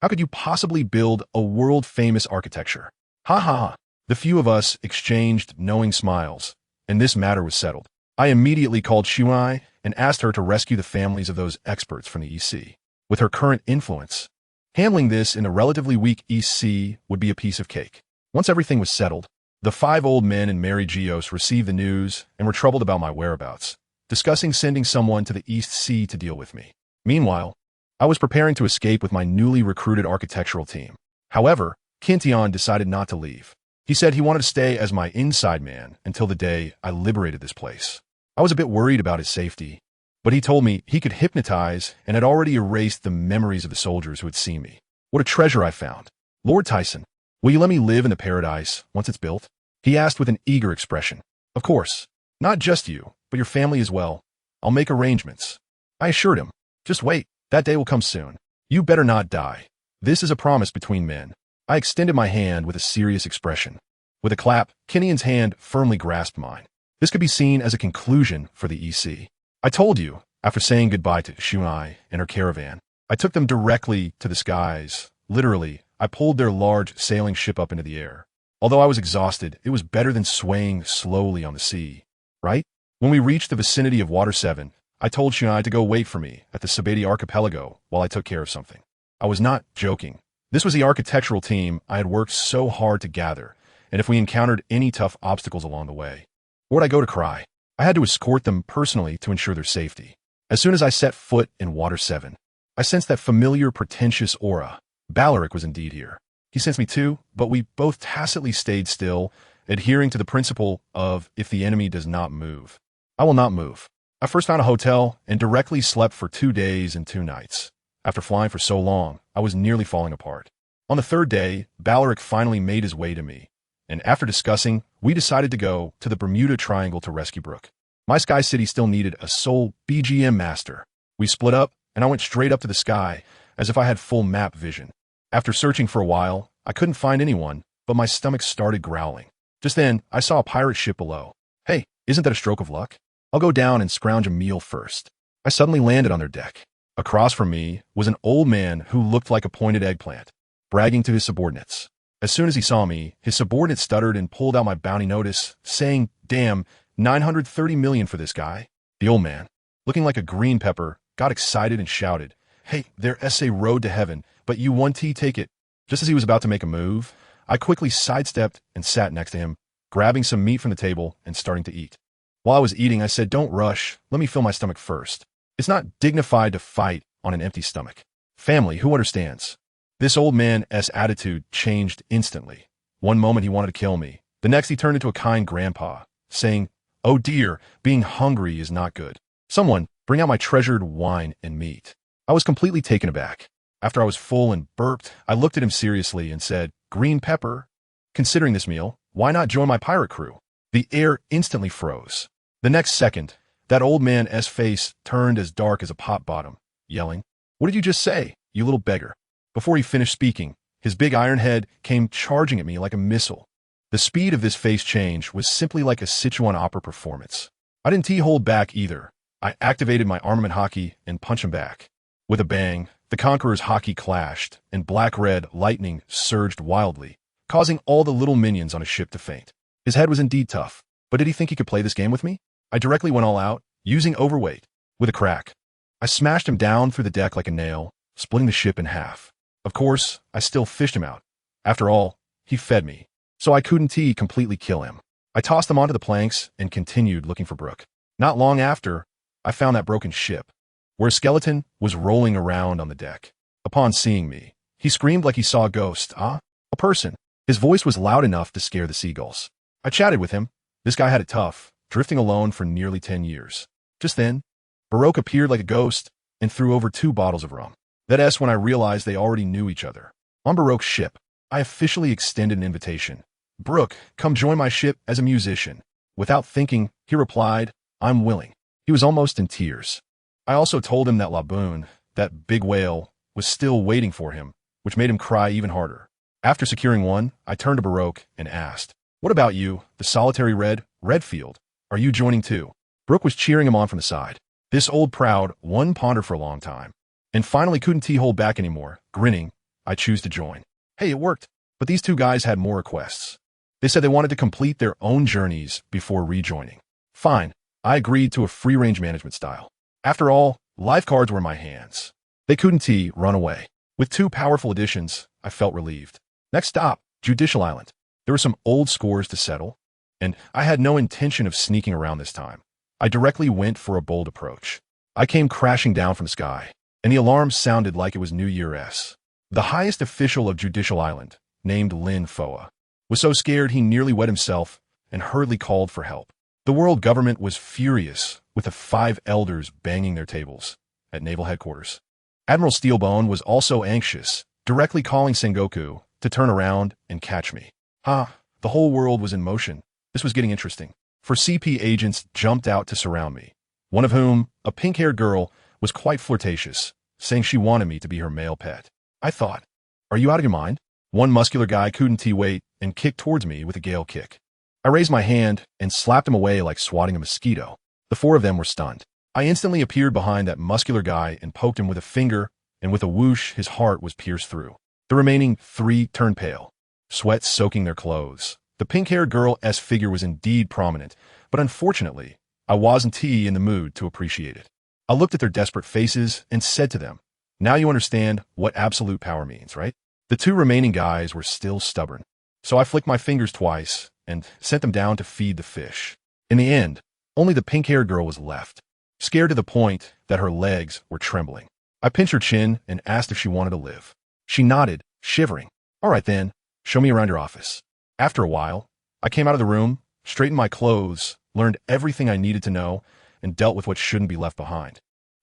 how could you possibly build a world-famous architecture? Ha ha ha. The few of us exchanged knowing smiles, and this matter was settled. I immediately called Shuai and asked her to rescue the families of those experts from the EC. With her current influence, handling this in a relatively weak EC would be a piece of cake. Once everything was settled, the 5 old men and Mary Geos received the news and were troubled about my whereabouts, discussing sending someone to the East Sea to deal with me. Meanwhile, I was preparing to escape with my newly recruited architectural team. However, Qin Tian decided not to leave. He said he wanted to stay as my inside man until the day I liberated this place. I was a bit worried about his safety, But he told me he could hypnotize and had already erased the memories of the soldiers who had seen me. What a treasure I found. Lord Tisen, will you let me live in the paradise once it's built? He asked with an eager expression. Of course. Not just you, but your family as well. I'll make arrangements. I assured him. Just wait. That day will come soon. You better not die. This is a promise between men. I extended my hand with a serious expression. With a clap, Kinian's hand firmly grasped mine. This could be seen as a conclusion for the EC. I told you, after saying goodbye to Shunai and her caravan, I took them directly to the skies. Literally, I pulled their large sailing ship up into the air. Although I was exhausted, it was better than swaying slowly on the sea. Right? When we reached the vicinity of Water 7, I told Shunai to go wait for me at the Sabeti archipelago while I took care of something. I was not joking. This was the architectural team I had worked so hard to gather, and if we encountered any tough obstacles along the way, where'd I go to cry? I had to escort them personally to ensure their safety. As soon as I set foot in Water 7, I sensed that familiar, pretentious aura. Balaric was indeed here. He sensed me too, but we both tacitly stayed still, adhering to the principle of if the enemy does not move, I will not move. I first found a hotel and directly slept for 2 days and 2 nights. After flying for so long, I was nearly falling apart. On the 3rd day, Balaric finally made his way to me, and after discussing, we decided to go to the Bermuda Triangle to rescue Brooke. My Sky City still needed a sole BGM master. We split up, and I went straight up to the sky, as if I had full map vision. After searching for a while, I couldn't find anyone, but my stomach started growling. Just then, I saw a pirate ship below. Hey, isn't that a stroke of luck? I'll go down and scrounge a meal first. I suddenly landed on their deck. Across from me was an old man who looked like a pointed eggplant, bragging to his subordinates. As soon as he saw me, his subordinate stuttered and pulled out my bounty notice, saying, "Damn, 930 million for this guy." The old man, looking like a green pepper, got excited and shouted, "Hey, their SA road to heaven, but you 1T take it." Just as he was about to make a move, I quickly sidestepped and sat next to him, grabbing some meat from the table and starting to eat. While I was eating, I said, "Don't rush, let me fill my stomach first. It's not dignified to fight on an empty stomach. Family, who understands?" This old man's attitude changed instantly. One moment he wanted to kill me. The next he turned into a kind grandpa, saying, "Oh dear, being hungry is not good. Someone, bring out my treasured wine and meat." I was completely taken aback. After I was full and burped, I looked at him seriously and said, "Green pepper? Considering this meal, why not join my pirate crew?" The air instantly froze. The next second, that old man's face turned as dark as a pot bottom, yelling, "What did you just say, you little beggar?" Before he finished speaking, his big iron head came charging at me like a missile. The speed of this face change was simply like a Sichuan opera performance. I didn't hold back either. I activated my armament hockey and punched him back. With a bang, the Conqueror's hockey clashed, and black-red lightning surged wildly, causing all the little minions on his ship to faint. His head was indeed tough, but did he think he could play this game with me? I directly went all out, using overweight. With a crack, I smashed him down through the deck like a nail, splitting the ship in half. Of course, I still fished him out. After all, he fed me, so I couldn't completely kill him. I tossed him onto the planks and continued looking for Brooke. Not long after, I found that broken ship, where a skeleton was rolling around on the deck. Upon seeing me, he screamed like he saw a ghost. A person. His voice was loud enough to scare the seagulls. I chatted with him. This guy had it tough, drifting alone for nearly 10 years. Just then, Baroque appeared like a ghost and threw over 2 bottles of rum. That's when I realized they already knew each other. On Baroque's ship, I officially extended an invitation. "Brooke, come join my ship as a musician." Without thinking, he replied, "I'm willing." He was almost in tears. I also told him that Laboon, that big whale, was still waiting for him, which made him cry even harder. After securing one, I turned to Baroque and asked, "What about you, the solitary Redfield? Are you joining too?" Brooke was cheering him on from the side. This old proud one pondered for a long time, and finally couldn't hold back anymore. Grinning, I choose to join. Hey, it worked. But these 2 guys had more requests. They said they wanted to complete their own journeys before rejoining. Fine, I agreed to a free-range management style. After all, life cards were in my hands. They couldn't run away. With 2 powerful additions, I felt relieved. Next stop, Judicial Island. There were some old scores to settle, and I had no intention of sneaking around this time. I directly went for a bold approach. I came crashing down from the sky, and the alarm sounded like it was New Year's. The highest official of Judicial Island, named Lin Foa, was so scared he nearly wet himself and hurriedly called for help. The world government was furious, with the 5 elders banging their tables at naval headquarters. Admiral Steelbone was also anxious, directly calling Sengoku to turn around and catch me. The whole world was in motion. This was getting interesting. For CP agents jumped out to surround me, one of whom, a pink-haired girl, was quite flirtatious, saying she wanted me to be her male pet. I thought, are you out of your mind? One muscular guy couldn't wait and kicked towards me with a gale kick. I raised my hand and slapped him away like swatting a mosquito. The 4 of them were stunned. I instantly appeared behind that muscular guy and poked him with a finger, and with a whoosh, his heart was pierced through. The remaining 3 turned pale, sweat soaking their clothes. The pink-haired girl's figure was indeed prominent, but unfortunately, I wasn't in the mood to appreciate it. I looked at their desperate faces and said to them, now you understand what absolute power means, right? The 2 remaining guys were still stubborn, so I flicked my fingers twice and sent them down to feed the fish. In the end, only the pink-haired girl was left, scared to the point that her legs were trembling. I pinched her chin and asked if she wanted to live. She nodded, shivering. All right then, show me around your office. After a while, I came out of the room, straightened my clothes, learned everything I needed to know, and dealt with what shouldn't be left behind.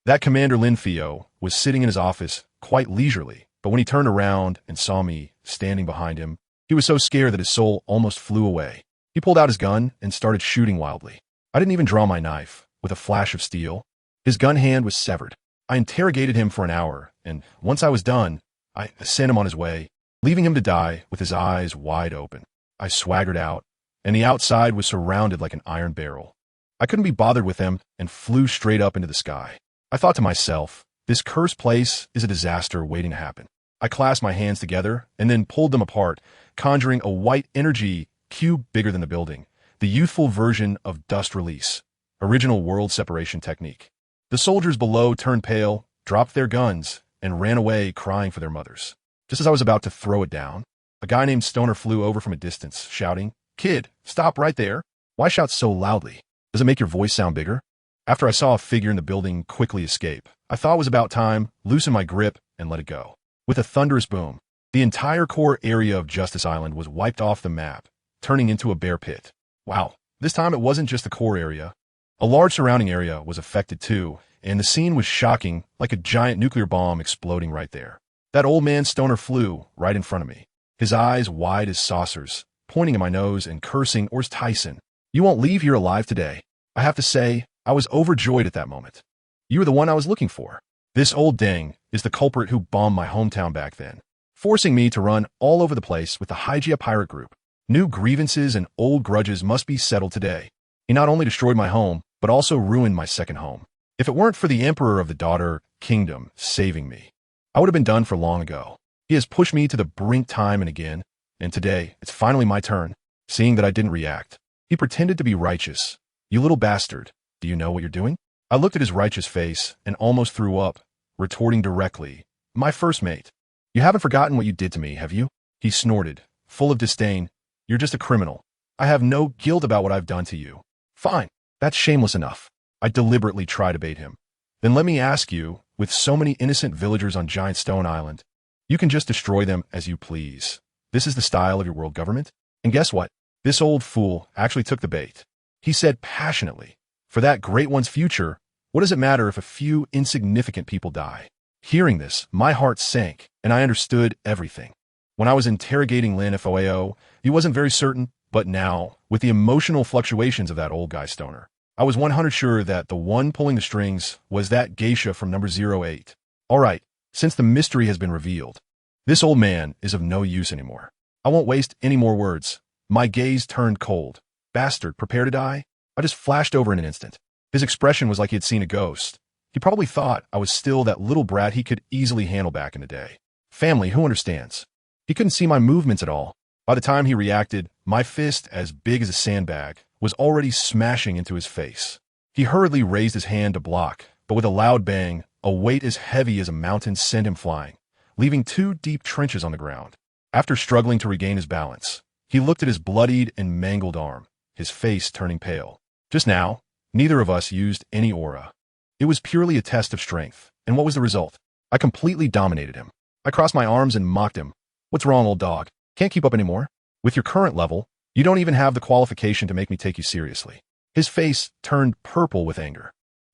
That Commander Lin Fio was sitting in his office quite leisurely, but when he turned around and saw me standing behind him, he was so scared that his soul almost flew away. He pulled out his gun and started shooting wildly. I didn't even draw my knife. With a flash of steel, his gun hand was severed. I interrogated him for an hour, and once I was done, I sent him on his way, leaving him to die with his eyes wide open. I swaggered out, and the outside was surrounded like an iron barrel. I couldn't be bothered with them and flew straight up into the sky. I thought to myself, this cursed place is a disaster waiting to happen. I clasped my hands together and then pulled them apart, conjuring a white energy cube bigger than the building, the youthful version of dust release, original world separation technique. The soldiers below turned pale, dropped their guns, and ran away crying for their mothers. Just as I was about to throw it down, a guy named Stoner flew over from a distance, shouting, "Kid, stop right there. Why shout so loudly? Does it make your voice sound bigger?" After I saw a figure in the building quickly escape, I thought it was about time, loosened my grip, and let it go. With a thunderous boom, the entire core area of Justice Island was wiped off the map, turning into a bear pit. Wow, this time it wasn't just the core area. A large surrounding area was affected too, and the scene was shocking, like a giant nuclear bomb exploding right there. That old man Stoner flew right in front of me, his eyes wide as saucers, pointing at my nose and cursing, "Ols Tisen, you won't leave here alive today." I have to say, I was overjoyed at that moment. You were the one I was looking for. This old dang is the culprit who bombed my hometown back then, forcing me to run all over the place with the Hygia pirate group. New grievances and old grudges must be settled today. He not only destroyed my home, but also ruined my second home. If it weren't for the Emperor of the Daughter Kingdom saving me, I would have been done for long ago. He has pushed me to the brink time and again, and today it's finally my turn. Seeing that I didn't react, he pretended to be righteous. "You little bastard, do you know what you're doing?" I looked at his righteous face and almost threw up, retorting directly, "My first mate, you haven't forgotten what you did to me, have you?" He snorted, full of disdain. "You're just a criminal. I have no guilt about what I've done to you." "Fine, that's shameless enough." I deliberately tried to bait him. "Then let me ask you, with so many innocent villagers on Giant Stone Island, you can just destroy them as you please. This is the style of your world government?" And guess what? This old fool actually took the bait. He said passionately, "For that great one's future, what does it matter if a few insignificant people die?" Hearing this, my heart sank, and I understood everything. When I was interrogating Lin Fio, he wasn't very certain, but now, with the emotional fluctuations of that old guy Stoner, I was 100% sure that the one pulling the strings was that geisha from number 08. All right, since the mystery has been revealed, this old man is of no use anymore. I won't waste any more words. My gaze turned cold. "Bastard, prepare to die?" I just flashed over in an instant. His expression was like he had seen a ghost. He probably thought I was still that little brat he could easily handle back in the day. Family, who understands? He couldn't see my movements at all. By the time he reacted, my fist, as big as a sandbag, was already smashing into his face. He hurriedly raised his hand to block, but with a loud bang, a weight as heavy as a mountain sent him flying, leaving 2 deep trenches on the ground. After struggling to regain his balance, he looked at his bloodied and mangled arm, his face turning pale. Just now, neither of us used any aura. It was purely a test of strength, and what was the result? I completely dominated him. I crossed my arms and mocked him. "What's wrong, old dog? Can't keep up anymore? With your current level, you don't even have the qualification to make me take you seriously." His face turned purple with anger.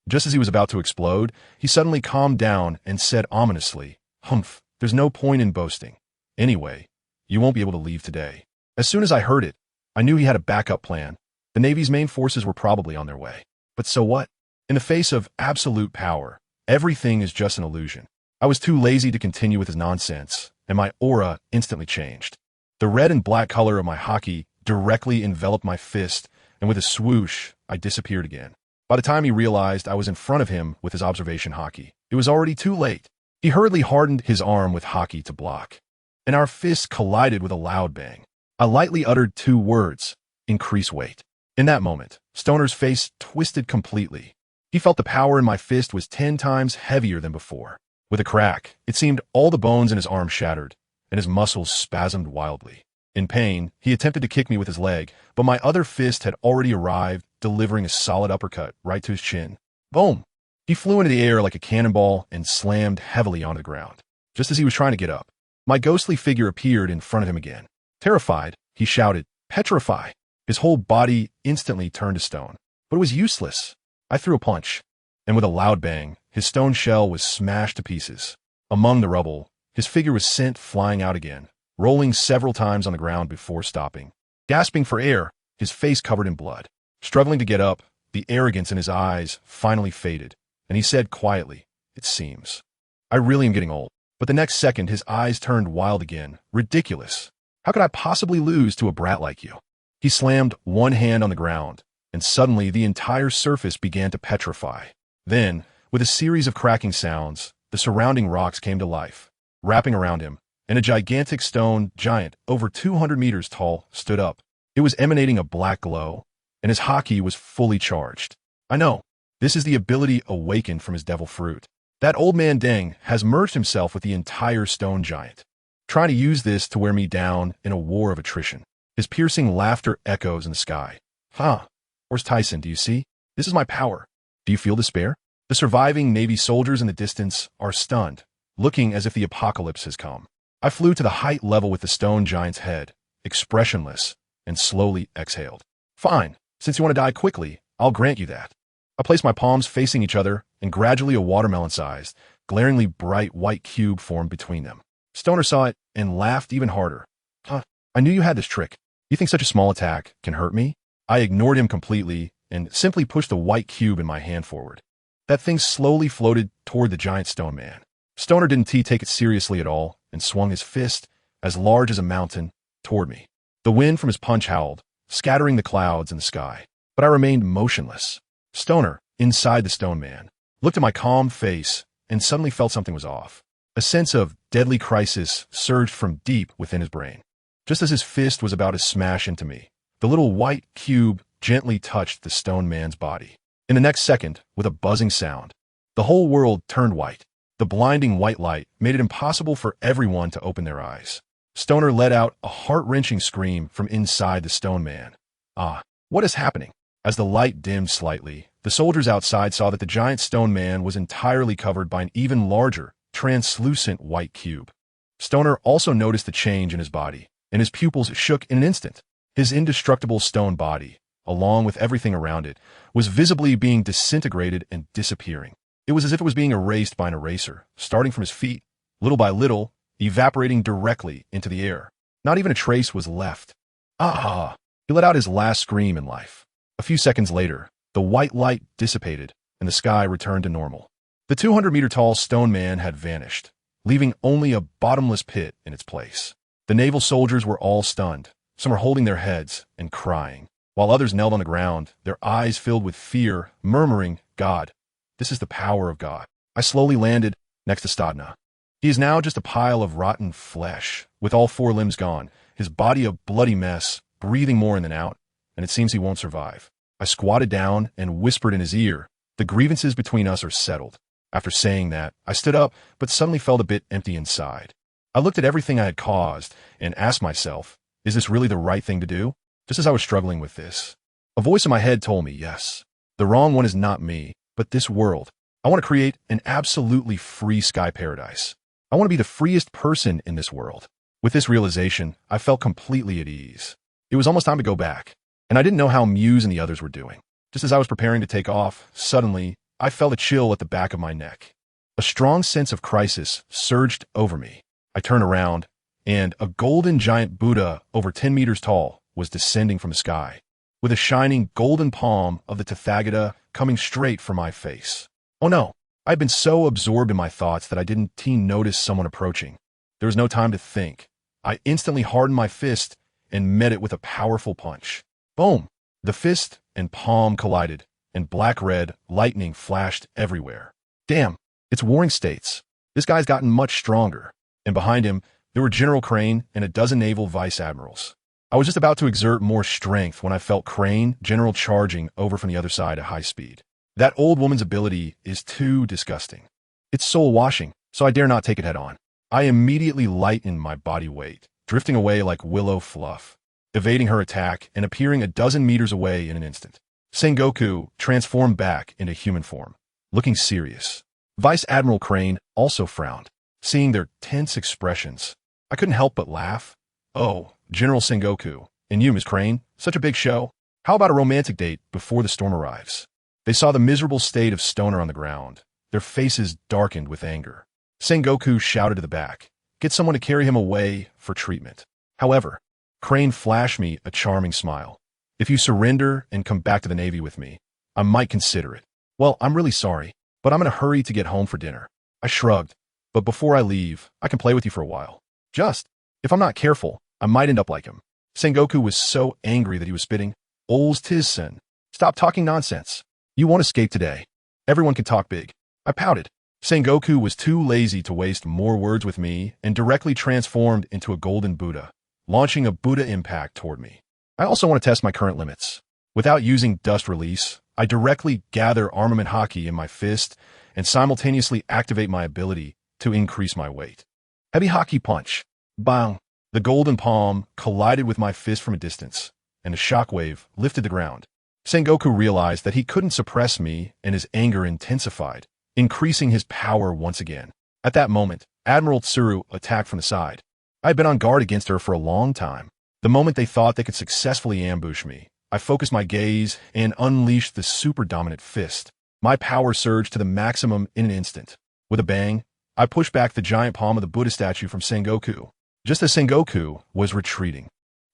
Just as he was about to explode, he suddenly calmed down and said ominously, "Humph, there's no point in boasting. Anyway, you won't be able to leave today." As soon as I heard it, I knew he had a backup plan. The Navy's main forces were probably on their way. But so what? In the face of absolute power, everything is just an illusion. I was too lazy to continue with his nonsense, and my aura instantly changed. The red and black color of my haki directly enveloped my fist, and with a swoosh, I disappeared again. By the time he realized I was in front of him with his observation haki, it was already too late. He hurriedly hardened his arm with haki to block, and our fists collided with a loud bang. I lightly uttered 2 words, "Increase weight." In that moment, Stoner's face twisted completely. He felt the power in my fist was 10 times heavier than before. With a crack, it seemed all the bones in his arm shattered, and his muscles spasmed wildly. In pain, he attempted to kick me with his leg, but my other fist had already arrived, delivering a solid uppercut right to his chin. Boom! He flew into the air like a cannonball and slammed heavily onto the ground. Just as he was trying to get up, my ghostly figure appeared in front of him again. Terrified, he shouted, "Petrify!" His whole body instantly turned to stone. But it was useless. I threw a punch, and with a loud bang, his stone shell was smashed to pieces. Among the rubble, his figure was sent flying out again, rolling several times on the ground before stopping. Gasping for air, his face covered in blood. Struggling to get up, the arrogance in his eyes finally faded, and he said quietly, "It seems. I really am getting old." But the next second, his eyes turned wild again. Ridiculous. How could I possibly lose to a brat like you? He slammed one hand on the ground, and suddenly the entire surface began to petrify. Then, with a series of cracking sounds, the surrounding rocks came to life. Wrapping around him, and a gigantic stone giant, over 200 meters tall, stood up. It was emanating a black glow, and his haki was fully charged. I know, this is the ability awakened from his devil fruit. That old man Deng has merged himself with the entire stone giant, trying to use this to wear me down in a war of attrition. His piercing laughter echoes in the sky. Huh, Ols Tisen, do you see? This is my power. Do you feel despair? The surviving Navy soldiers in the distance are stunned, looking as if the apocalypse has come. I flew to the height level with the stone giant's head, expressionless, and slowly exhaled. Fine, since you want to die quickly, I'll grant you that. I placed my palms facing each other, and gradually a watermelon-sized, glaringly bright white cube formed between them. Stoner saw it and laughed even harder. Huh, I knew you had this trick. You think such a small attack can hurt me? I ignored him completely and simply pushed the white cube in my hand forward. That thing slowly floated toward the giant stone man. Stoner didn't take it seriously at all and swung his fist, as large as a mountain, toward me. The wind from his punch howled, scattering the clouds in the sky, but I remained motionless. Stoner, inside the stone man, looked at my calm face and suddenly felt something was off. A sense of deadly crisis surged from deep within his brain. Just as his fist was about to smash into me, the little white cube gently touched the stone man's body. In the next second, with a buzzing sound, the whole world turned white. The blinding white light made it impossible for everyone to open their eyes. Stoner let out a heart-wrenching scream from inside the stone man. Ah, what is happening? As the light dimmed slightly, the soldiers outside saw that the giant stone man was entirely covered by an even larger, translucent white cube. Stoner also noticed the change in his body, and his pupils shook in an instant. His indestructible stone body, along with everything around it, was visibly being disintegrated and disappearing. It was as if it was being erased by an eraser, starting from his feet, little by little, evaporating directly into the air. Not even a trace was left. Ah! He let out his last scream in life. A few seconds later, the white light dissipated, and the sky returned to normal. The 200-meter-tall stone man had vanished, leaving only a bottomless pit in its place. The naval soldiers were all stunned. Some were holding their heads and crying, while others knelt on the ground, their eyes filled with fear, murmuring, "God, this is the power of God." I slowly landed next to Stadna. He is now just a pile of rotten flesh, with all 4 limbs gone, his body a bloody mess, breathing more in than out, and it seems he won't survive. I squatted down and whispered in his ear, "The grievances between us are settled." After saying that, I stood up, but suddenly felt a bit empty inside. I looked at everything I had caused and asked myself, is this really the right thing to do? Just as I was struggling with this, a voice in my head told me, yes, the wrong one is not me, but this world. I want to create an absolutely free sky paradise. I want to be the freest person in this world. With this realization, I felt completely at ease. It was almost time to go back, and I didn't know how Muse and the others were doing. Just as I was preparing to take off, suddenly, I felt a chill at the back of my neck. A strong sense of crisis surged over me. I turned around, and a golden giant Buddha over 10 meters tall was descending from the sky, with a shining golden palm of the Tathagata coming straight for my face. Oh no! I had been so absorbed in my thoughts that I didn't notice someone approaching. There was no time to think. I instantly hardened my fist and met it with a powerful punch. Boom! The fist and palm collided, and black-red lightning flashed everywhere. Damn, it's Warring States. This guy's gotten much stronger. And behind him, there were General Crane and a dozen naval vice admirals. I was just about to exert more strength when I felt Crane, General, charging over from the other side at high speed. That old woman's ability is too disgusting. It's soul-washing, so I dare not take it head-on. I immediately lightened my body weight, drifting away like willow fluff, evading her attack and appearing a dozen meters away in an instant. Sengoku transformed back into human form, looking serious. Vice Admiral Crane also frowned, seeing their tense expressions. I couldn't help but laugh. Oh, General Sengoku, and you, Miss Crane, such a big show. How about a romantic date before the storm arrives? They saw the miserable state of Stoner on the ground, their faces darkened with anger. Sengoku shouted to the back, "Get someone to carry him away for treatment." However, Crane flashed me a charming smile. "If you surrender and come back to the Navy with me, I might consider it." "Well, I'm really sorry, but I'm in a hurry to get home for dinner." I shrugged. "But before I leave, I can play with you for a while. Just, if I'm not careful, I might end up like him." Sengoku was so angry that he was spitting. "Ols Tisen, stop talking nonsense. You won't escape today. Everyone can talk big." I pouted. Sengoku was too lazy to waste more words with me and directly transformed into a golden Buddha, launching a Buddha impact toward me. I also want to test my current limits. Without using dust release, I directly gather armament haki in my fist and simultaneously activate my ability to increase my weight. Heavy haki punch. Bang! The golden palm collided with my fist from a distance, and a shockwave lifted the ground. Sengoku realized that he couldn't suppress me, and his anger intensified, increasing his power once again. At that moment, Admiral Tsuru attacked from the side. I had been on guard against her for a long time. The moment they thought they could successfully ambush me, I focused my gaze and unleashed the super dominant fist. My power surged to the maximum in an instant. With a bang, I pushed back the giant palm of the Buddha statue from Sengoku. Just as Sengoku was retreating,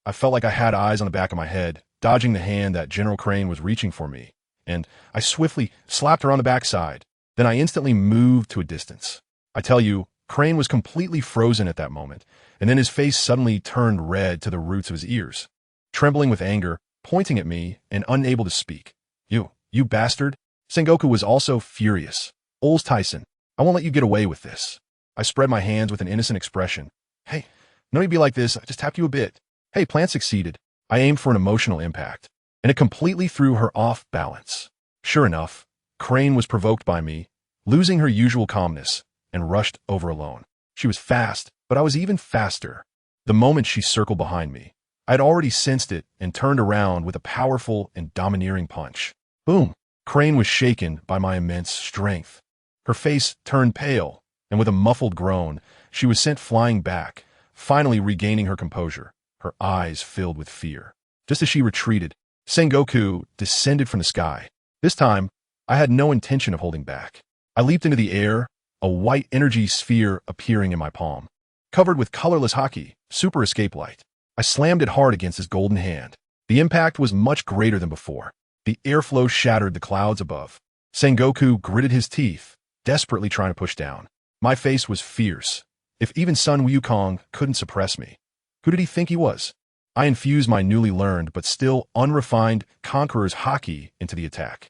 I felt like I had eyes on the back of my head, dodging the hand that General Crane was reaching for me, and I swiftly slapped her on the backside. Then I instantly moved to a distance. I tell you, Crane was completely frozen at that moment, and then his face suddenly turned red to the roots of his ears. Trembling with anger, pointing at me, and unable to speak. You bastard!" Sengoku was also furious. "Ols Tisen, I won't let you get away with this." I spread my hands with an innocent expression. "Hey, no need to be like this, I just tapped you a bit." "Hey, plan succeeded." I aimed for an emotional impact, and it completely threw her off balance. Sure enough, Crane was provoked by me, losing her usual calmness, and rushed over alone. She was fast, but I was even faster. The moment she circled behind me, I had already sensed it and turned around with a powerful and domineering punch. Boom! Crane was shaken by my immense strength. Her face turned pale, and with a muffled groan, she was sent flying back, finally regaining her composure, her eyes filled with fear. Just as she retreated, Sengoku descended from the sky. This time, I had no intention of holding back. I leaped into the air, a white energy sphere appearing in my palm. Covered with colorless haki, super escape light, I slammed it hard against his golden hand. The impact was much greater than before. The airflow shattered the clouds above. Sengoku gritted his teeth, desperately trying to push down. My face was fierce. If even Sun Wukong couldn't suppress me, who did he think he was? I infused my newly learned but still unrefined Conqueror's haki into the attack.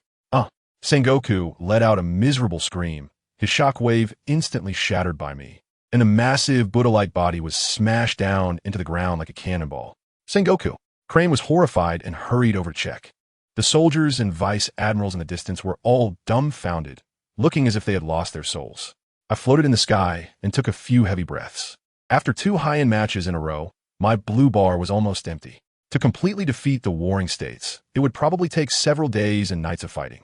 Sengoku let out a miserable scream, his shockwave instantly shattered by me, and a massive Buddha-like body was smashed down into the ground like a cannonball. Sengoku! Crane was horrified and hurried over to check. The soldiers and vice admirals in the distance were all dumbfounded, looking as if they had lost their souls. I floated in the sky and took a few heavy breaths. After 2 high-end matches in a row, my blue bar was almost empty. To completely defeat the Warring States, it would probably take several days and nights of fighting.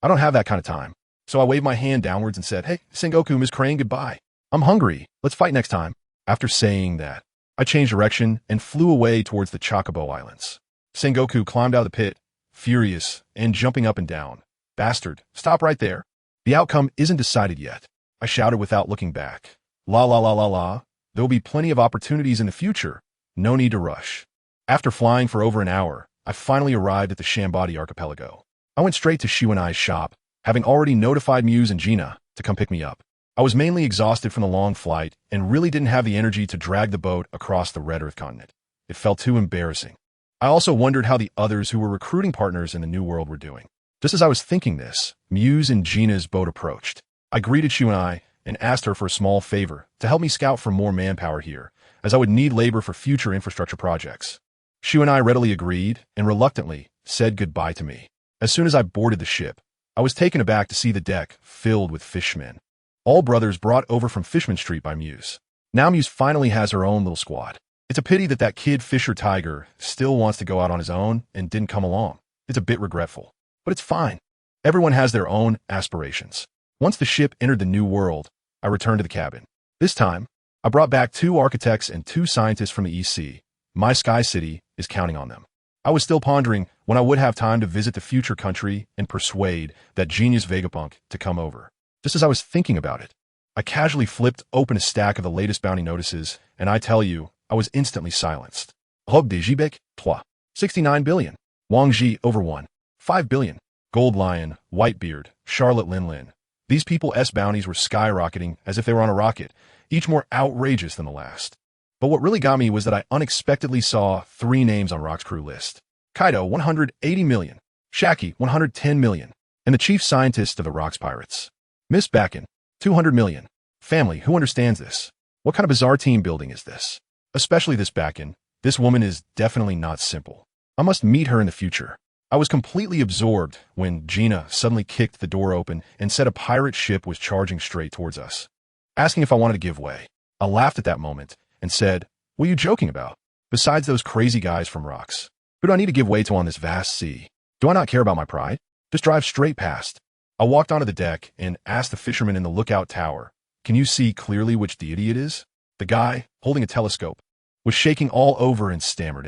I don't have that kind of time. So I waved my hand downwards and said, "Hey, Sengoku, Ms. Crane, goodbye. I'm hungry. Let's fight next time." After saying that, I changed direction and flew away towards the Chocobo Islands. Sengoku climbed out of the pit, furious, and jumping up and down. Bastard, stop right there. The outcome isn't decided yet, I shouted without looking back. La la la la la, there will be plenty of opportunities in the future. No need to rush. After flying for over an hour, I finally arrived at the Shambadi archipelago. I went straight to Shu and I's shop, having already notified Muse and Gina to come pick me up. I was mainly exhausted from the long flight and really didn't have the energy to drag the boat across the Red Earth continent. It felt too embarrassing. I also wondered how the others who were recruiting partners in the New World were doing. Just as I was thinking this, Muse and Gina's boat approached. I greeted Shu and I and asked her for a small favor to help me scout for more manpower here, as I would need labor for future infrastructure projects. Shu and I readily agreed and reluctantly said goodbye to me. As soon as I boarded the ship, I was taken aback to see the deck filled with fishmen. All brothers brought over from Fishman Street by Muse. Now Muse finally has her own little squad. It's a pity that kid Fisher Tiger still wants to go out on his own and didn't come along. It's a bit regretful, but it's fine. Everyone has their own aspirations. Once the ship entered the New World, I returned to the cabin. This time, I brought back 2 architects and 2 scientists from the EC. My Sky City is counting on them. I was still pondering when I would have time to visit the future country and persuade that genius Vegapunk to come over. Just as I was thinking about it, I casually flipped open a stack of the latest bounty notices, and I tell you, I was instantly silenced. Robe de Gibek, 3. 69 billion. Wang Ji over 1. 5 billion. Gold Lion, Whitebeard, Charlotte Linlin. These people's bounties were skyrocketing as if they were on a rocket, each more outrageous than the last. But what really got me was that I unexpectedly saw 3 names on Rock's crew list. Kaido, 180 million. Shaki, 110 million. And the chief scientist of the Rocks Pirates. Miss Bakken, 200 million. Family, who understands this? What kind of bizarre team building is this? Especially this Bakken. This woman is definitely not simple. I must meet her in the future. I was completely absorbed when Gina suddenly kicked the door open and said a pirate ship was charging straight towards us, asking if I wanted to give way. I laughed at that moment and said, "What are you joking about? Besides those crazy guys from Rocks, who do I need to give way to on this vast sea? Do I not care about my pride? Just drive straight past." I walked onto the deck and asked the fisherman in the lookout tower, "Can you see clearly which deity it is?" The guy, holding a telescope, was shaking all over and stammered,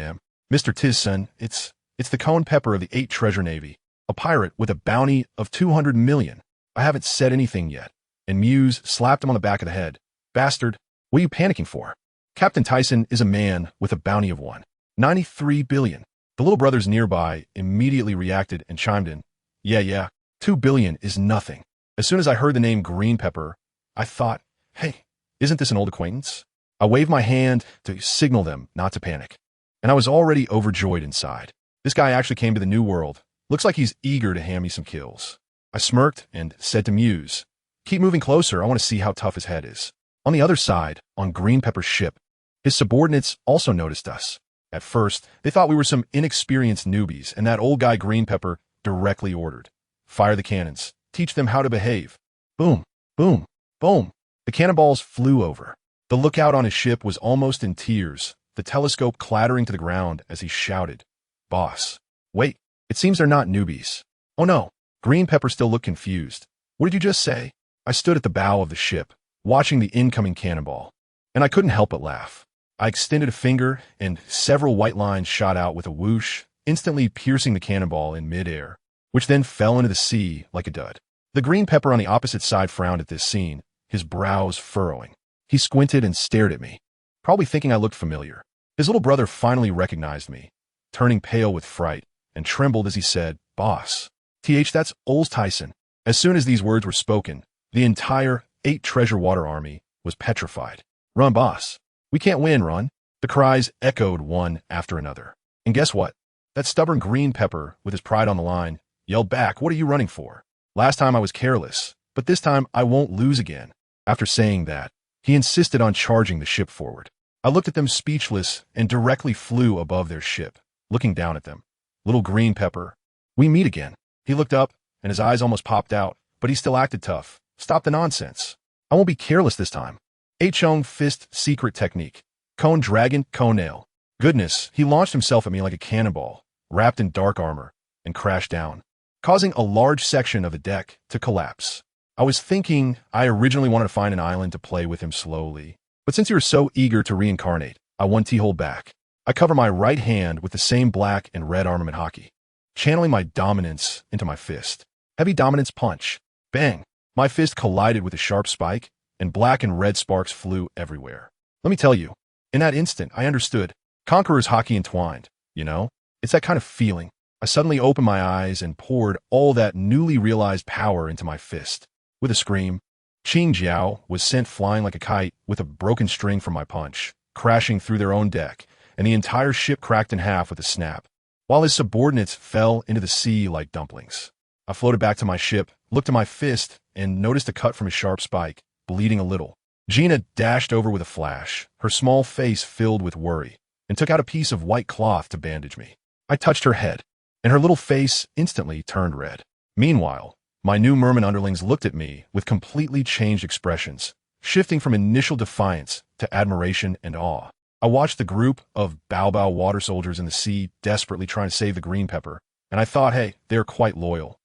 "Mr. Tisen, it's the Cone Pepper of the 8 Treasure Navy, a pirate with a bounty of 200 million. I haven't said anything yet." And Muse slapped him on the back of the head. "Bastard, what are you panicking for? Captain Tyson is a man with a bounty of 193 billion. The little brothers nearby immediately reacted and chimed in, Yeah, 2 billion is nothing." As soon as I heard the name Green Pepper, I thought, hey, isn't this an old acquaintance? I waved my hand to signal them not to panic, and I was already overjoyed inside. This guy actually came to the New World. Looks like he's eager to hand me some kills. I smirked and said to Muse, "Keep moving closer, I want to see how tough his head is." On the other side, on Green Pepper's ship, his subordinates also noticed us. At first, they thought we were some inexperienced newbies, and that old guy Green Pepper directly ordered, "Fire the cannons. Teach them how to behave." Boom, boom, boom. The cannonballs flew over. The lookout on his ship was almost in tears, the telescope clattering to the ground as he shouted, "Boss, wait, it seems they're not newbies." Oh no, Green Pepper still looked confused. "What did you just say?" I stood at the bow of the ship, watching the incoming cannonball, and I couldn't help but laugh. I extended a finger, and several white lines shot out with a whoosh, instantly piercing the cannonball in midair, which then fell into the sea like a dud. The Green Pepper on the opposite side frowned at this scene, his brows furrowing. He squinted and stared at me, probably thinking I looked familiar. His little brother finally recognized me, turning pale with fright, and trembled as he said, "Boss. That's Ols Tisen." As soon as these words were spoken, the entire 8 Treasure Water Army was petrified. "Run, boss. We can't win, run." The cries echoed one after another. And guess what? That stubborn Green Pepper, with his pride on the line, yelled back, "What are you running for? Last time I was careless, but this time I won't lose again." After saying that, he insisted on charging the ship forward. I looked at them speechless and directly flew above their ship, looking down at them. "Little Green Pepper, we meet again." He looked up, and his eyes almost popped out, but he still acted tough. "Stop the nonsense. I won't be careless this time." H-Chung Fist Secret Technique. Cone Dragon, Cone Nail. Goodness, he launched himself at me like a cannonball, wrapped in dark armor, and crashed down, causing a large section of the deck to collapse. I was thinking I originally wanted to find an island to play with him slowly, but since you were so eager to reincarnate, I 1T hold back. I cover my right hand with the same black and red armament hockey. channeling my dominance into my fist. Heavy dominance punch. Bang! My fist collided with a sharp spike, and black and red sparks flew everywhere. Let me tell you, in that instant, I understood. Conqueror's hockey entwined, you know? It's that kind of feeling. I suddenly opened my eyes and poured all that newly realized power into my fist. With a scream, Qing Jiao was sent flying like a kite with a broken string from my punch, crashing through their own deck, and the entire ship cracked in half with a snap, while his subordinates fell into the sea like dumplings. I floated back to my ship, looked at my fist, and noticed a cut from a sharp spike, bleeding a little. Gina dashed over with a flash, her small face filled with worry, and took out a piece of white cloth to bandage me. I touched her head, and her little face instantly turned red. Meanwhile, my new merman underlings looked at me with completely changed expressions, shifting from initial defiance to admiration and awe. I watched the group of Bao water soldiers in the sea desperately trying to save the green pepper, and I thought, hey, they're quite loyal.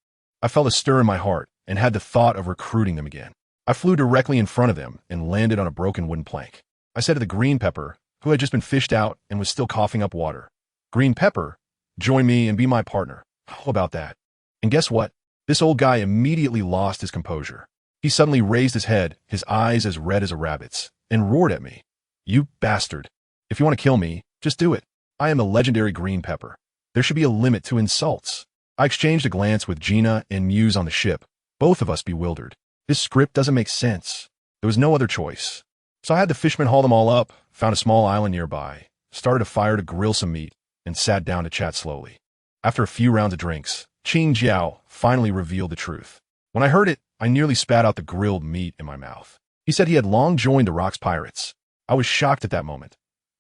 I felt a stir in my heart and had the thought of recruiting them again. I flew directly in front of them and landed on a broken wooden plank. I said to the green pepper, who had just been fished out and was still coughing up water, "Green pepper, join me and be my partner. How about that?" And guess what? This old guy immediately lost his composure. He suddenly raised his head, his eyes as red as a rabbit's, and roared at me. "You bastard. If you want to kill me, just do it. I am the legendary green pepper. There should be a limit to insults." I exchanged a glance with Gina and Muse on the ship, both of us bewildered. This script doesn't make sense. There was no other choice. So I had the fishermen haul them all up, found a small island nearby, started a fire to grill some meat, and sat down to chat slowly. After a few rounds of drinks, Qing Jiao finally revealed the truth. When I heard it, I nearly spat out the grilled meat in my mouth. He said he had long joined the Rock's pirates. I was shocked at that moment.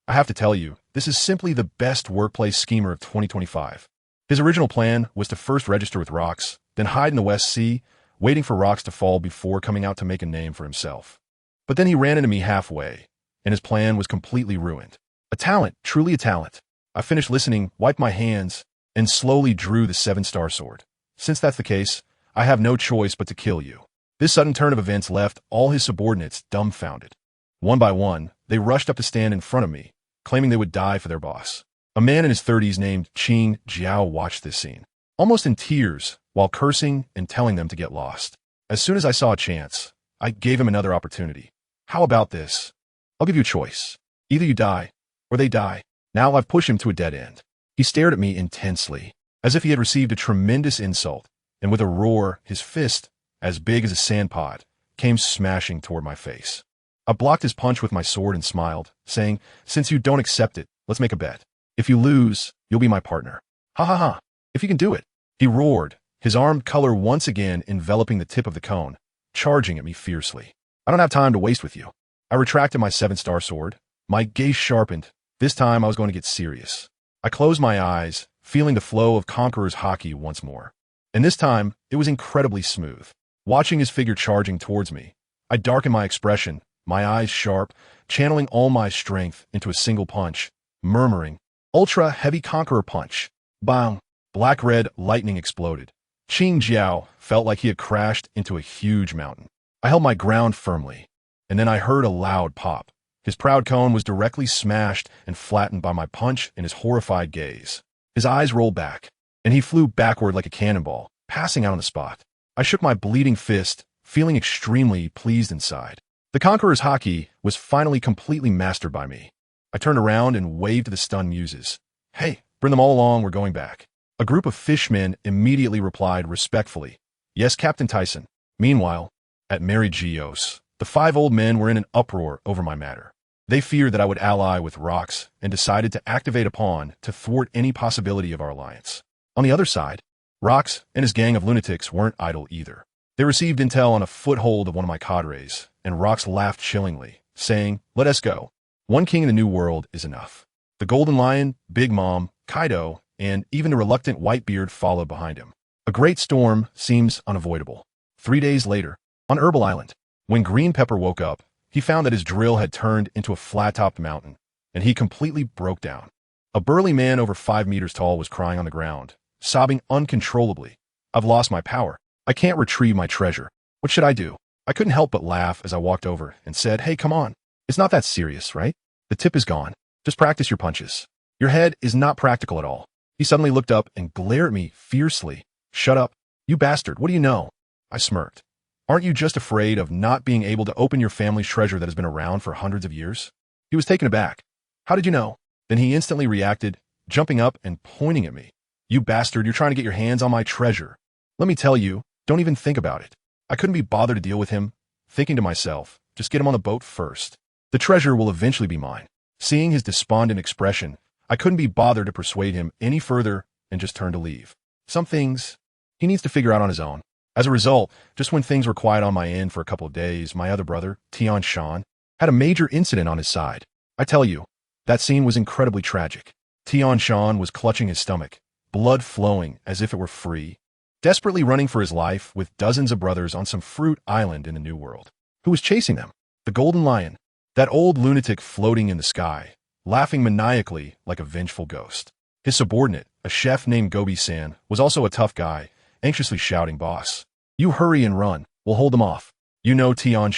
I have to tell you, this is simply the best workplace schemer of 2025. His original plan was to first register with Rocks, then hide in the West Sea, waiting for Rocks to fall before coming out to make a name for himself. But then he ran into me halfway, and his plan was completely ruined. A talent, truly a talent. I finished listening, wiped my hands, and slowly drew the 7-star sword. Since that's the case, I have no choice but to kill you. This sudden turn of events left all his subordinates dumbfounded. One by one, they rushed up to stand in front of me, claiming they would die for their boss. A man in his 30s named Qing Jiao watched this scene, almost in tears, while cursing and telling them to get lost. As soon as I saw a chance, I gave him another opportunity. "How about this? I'll give you a choice. Either you die, or they die." Now I've pushed him to a dead end. He stared at me intensely, as if he had received a tremendous insult, and with a roar, his fist, as big as a sandpot, came smashing toward my face. I blocked his punch with my sword and smiled, saying, "Since you don't accept it, let's make a bet. If you lose, you'll be my partner. Ha ha ha, if you can do it." He roared, his armed color once again enveloping the tip of the cone, charging at me fiercely. "I don't have time to waste with you." I retracted my 7-star sword. My gaze sharpened. This time I was going to get serious. I closed my eyes, feeling the flow of Conqueror's hockey once more. And this time, it was incredibly smooth. Watching his figure charging towards me, I darkened my expression, my eyes sharp, channeling all my strength into a single punch, murmuring, "Ultra heavy Conqueror punch." Bang! Black-red lightning exploded. Qing Jiao felt like he had crashed into a huge mountain. I held my ground firmly, and then I heard a loud pop. His proud cone was directly smashed and flattened by my punch in his horrified gaze. His eyes rolled back, and he flew backward like a cannonball, passing out on the spot. I shook my bleeding fist, feeling extremely pleased inside. The Conqueror's hockey was finally completely mastered by me. I turned around and waved to the stunned muses. "Hey, bring them all along, we're going back." A group of fishmen immediately replied respectfully, "Yes, Captain Tisen." Meanwhile, at Mary Gios, the 5 old men were in an uproar over my matter. They feared that I would ally with Rocks and decided to activate a pawn to thwart any possibility of our alliance. On the other side, Rocks and his gang of lunatics weren't idle either. They received intel on a foothold of one of my cadres, and Rocks laughed chillingly, saying, "Let us go. One king in the New World is enough." The Golden Lion, Big Mom, Kaido, and even the reluctant Whitebeard followed behind him. A great storm seems unavoidable. 3 days later, on Herbal Island, when Green Pepper woke up, he found that his drill had turned into a flat-topped mountain, and he completely broke down. A burly man over 5 meters tall was crying on the ground, sobbing uncontrollably. "I've lost my power. I can't retrieve my treasure. What should I do?" I couldn't help but laugh as I walked over and said, "Hey, come on. It's not that serious, right? The tip is gone. Just practice your punches. Your head is not practical at all." He suddenly looked up and glared at me fiercely. "Shut up, you bastard, what do you know?" I smirked. "Aren't you just afraid of not being able to open your family's treasure that has been around for hundreds of years?" He was taken aback. "How did you know?" Then he instantly reacted, jumping up and pointing at me. "You bastard, you're trying to get your hands on my treasure. Let me tell you, don't even think about it." I couldn't be bothered to deal with him, thinking to myself, just get him on the boat first. The treasure will eventually be mine. Seeing his despondent expression, I couldn't be bothered to persuade him any further and just turned to leave. Some things he needs to figure out on his own. As a result, just when things were quiet on my end for a couple of days, my other brother, Tian, had a major incident on his side. I tell you, that scene was incredibly tragic. Tian was clutching his stomach, blood flowing as if it were free, desperately running for his life with dozens of brothers on some fruit island in the New World. Who was chasing them? The Golden Lion, that old lunatic floating in the sky, laughing maniacally like a vengeful ghost. His subordinate, a chef named Gobi-san, was also a tough guy, anxiously shouting, "Boss, you hurry and run, we'll hold them off." You know Tian,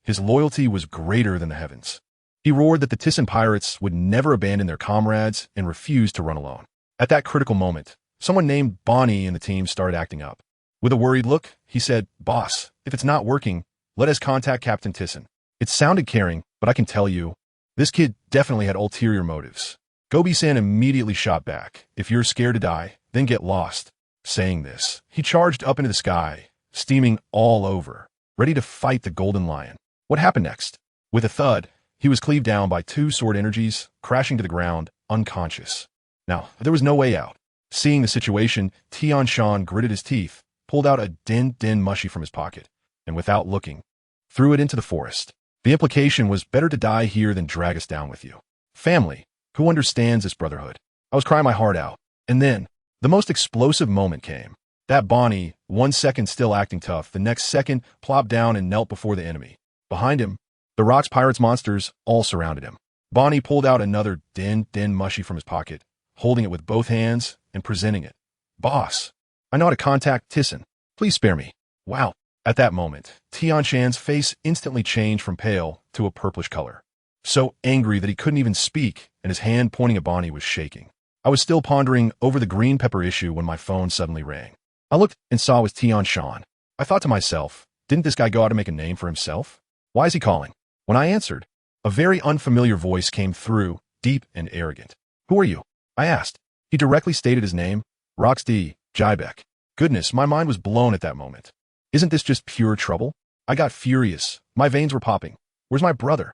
his loyalty was greater than the heavens. He roared that the Thyssen pirates would never abandon their comrades and refused to run alone. At that critical moment, someone named Bonnie in the team started acting up. With a worried look, he said, "Boss, if it's not working, let us contact Captain Thyssen." It sounded caring, but I can tell you, this kid definitely had ulterior motives. Gobi-san immediately shot back, "If you're scared to die, then get lost." Saying this, he charged up into the sky, steaming all over, ready to fight the Golden Lion. What happened next? With a thud, he was cleaved down by two sword energies, crashing to the ground, unconscious. Now, there was no way out. Seeing the situation, Tian gritted his teeth, pulled out a din mushy from his pocket, and without looking, threw it into the forest. The implication was better to die here than drag us down with you. Family, who understands this brotherhood? I was crying my heart out. And then, the most explosive moment came. That Bonnie, 1 second still acting tough, the next second plopped down and knelt before the enemy. Behind him, the Rocks Pirates monsters all surrounded him. Bonnie pulled out another din mushy from his pocket, holding it with both hands and presenting it. "Boss, I know how to contact Thyssen. Please spare me." Wow. At that moment, Tian-chan's face instantly changed from pale to a purplish color. So angry that he couldn't even speak, and his hand pointing at Bonnie was shaking. I was still pondering over the green pepper issue when my phone suddenly rang. I looked and saw it was Tian. I thought to myself, didn't this guy go out to make a name for himself? Why is he calling? When I answered, a very unfamiliar voice came through, deep and arrogant. "Who are you?" I asked. He directly stated his name, Roxd Jybek. Goodness, my mind was blown at that moment. Isn't this just pure trouble? I got furious. My veins were popping. "Where's my brother?"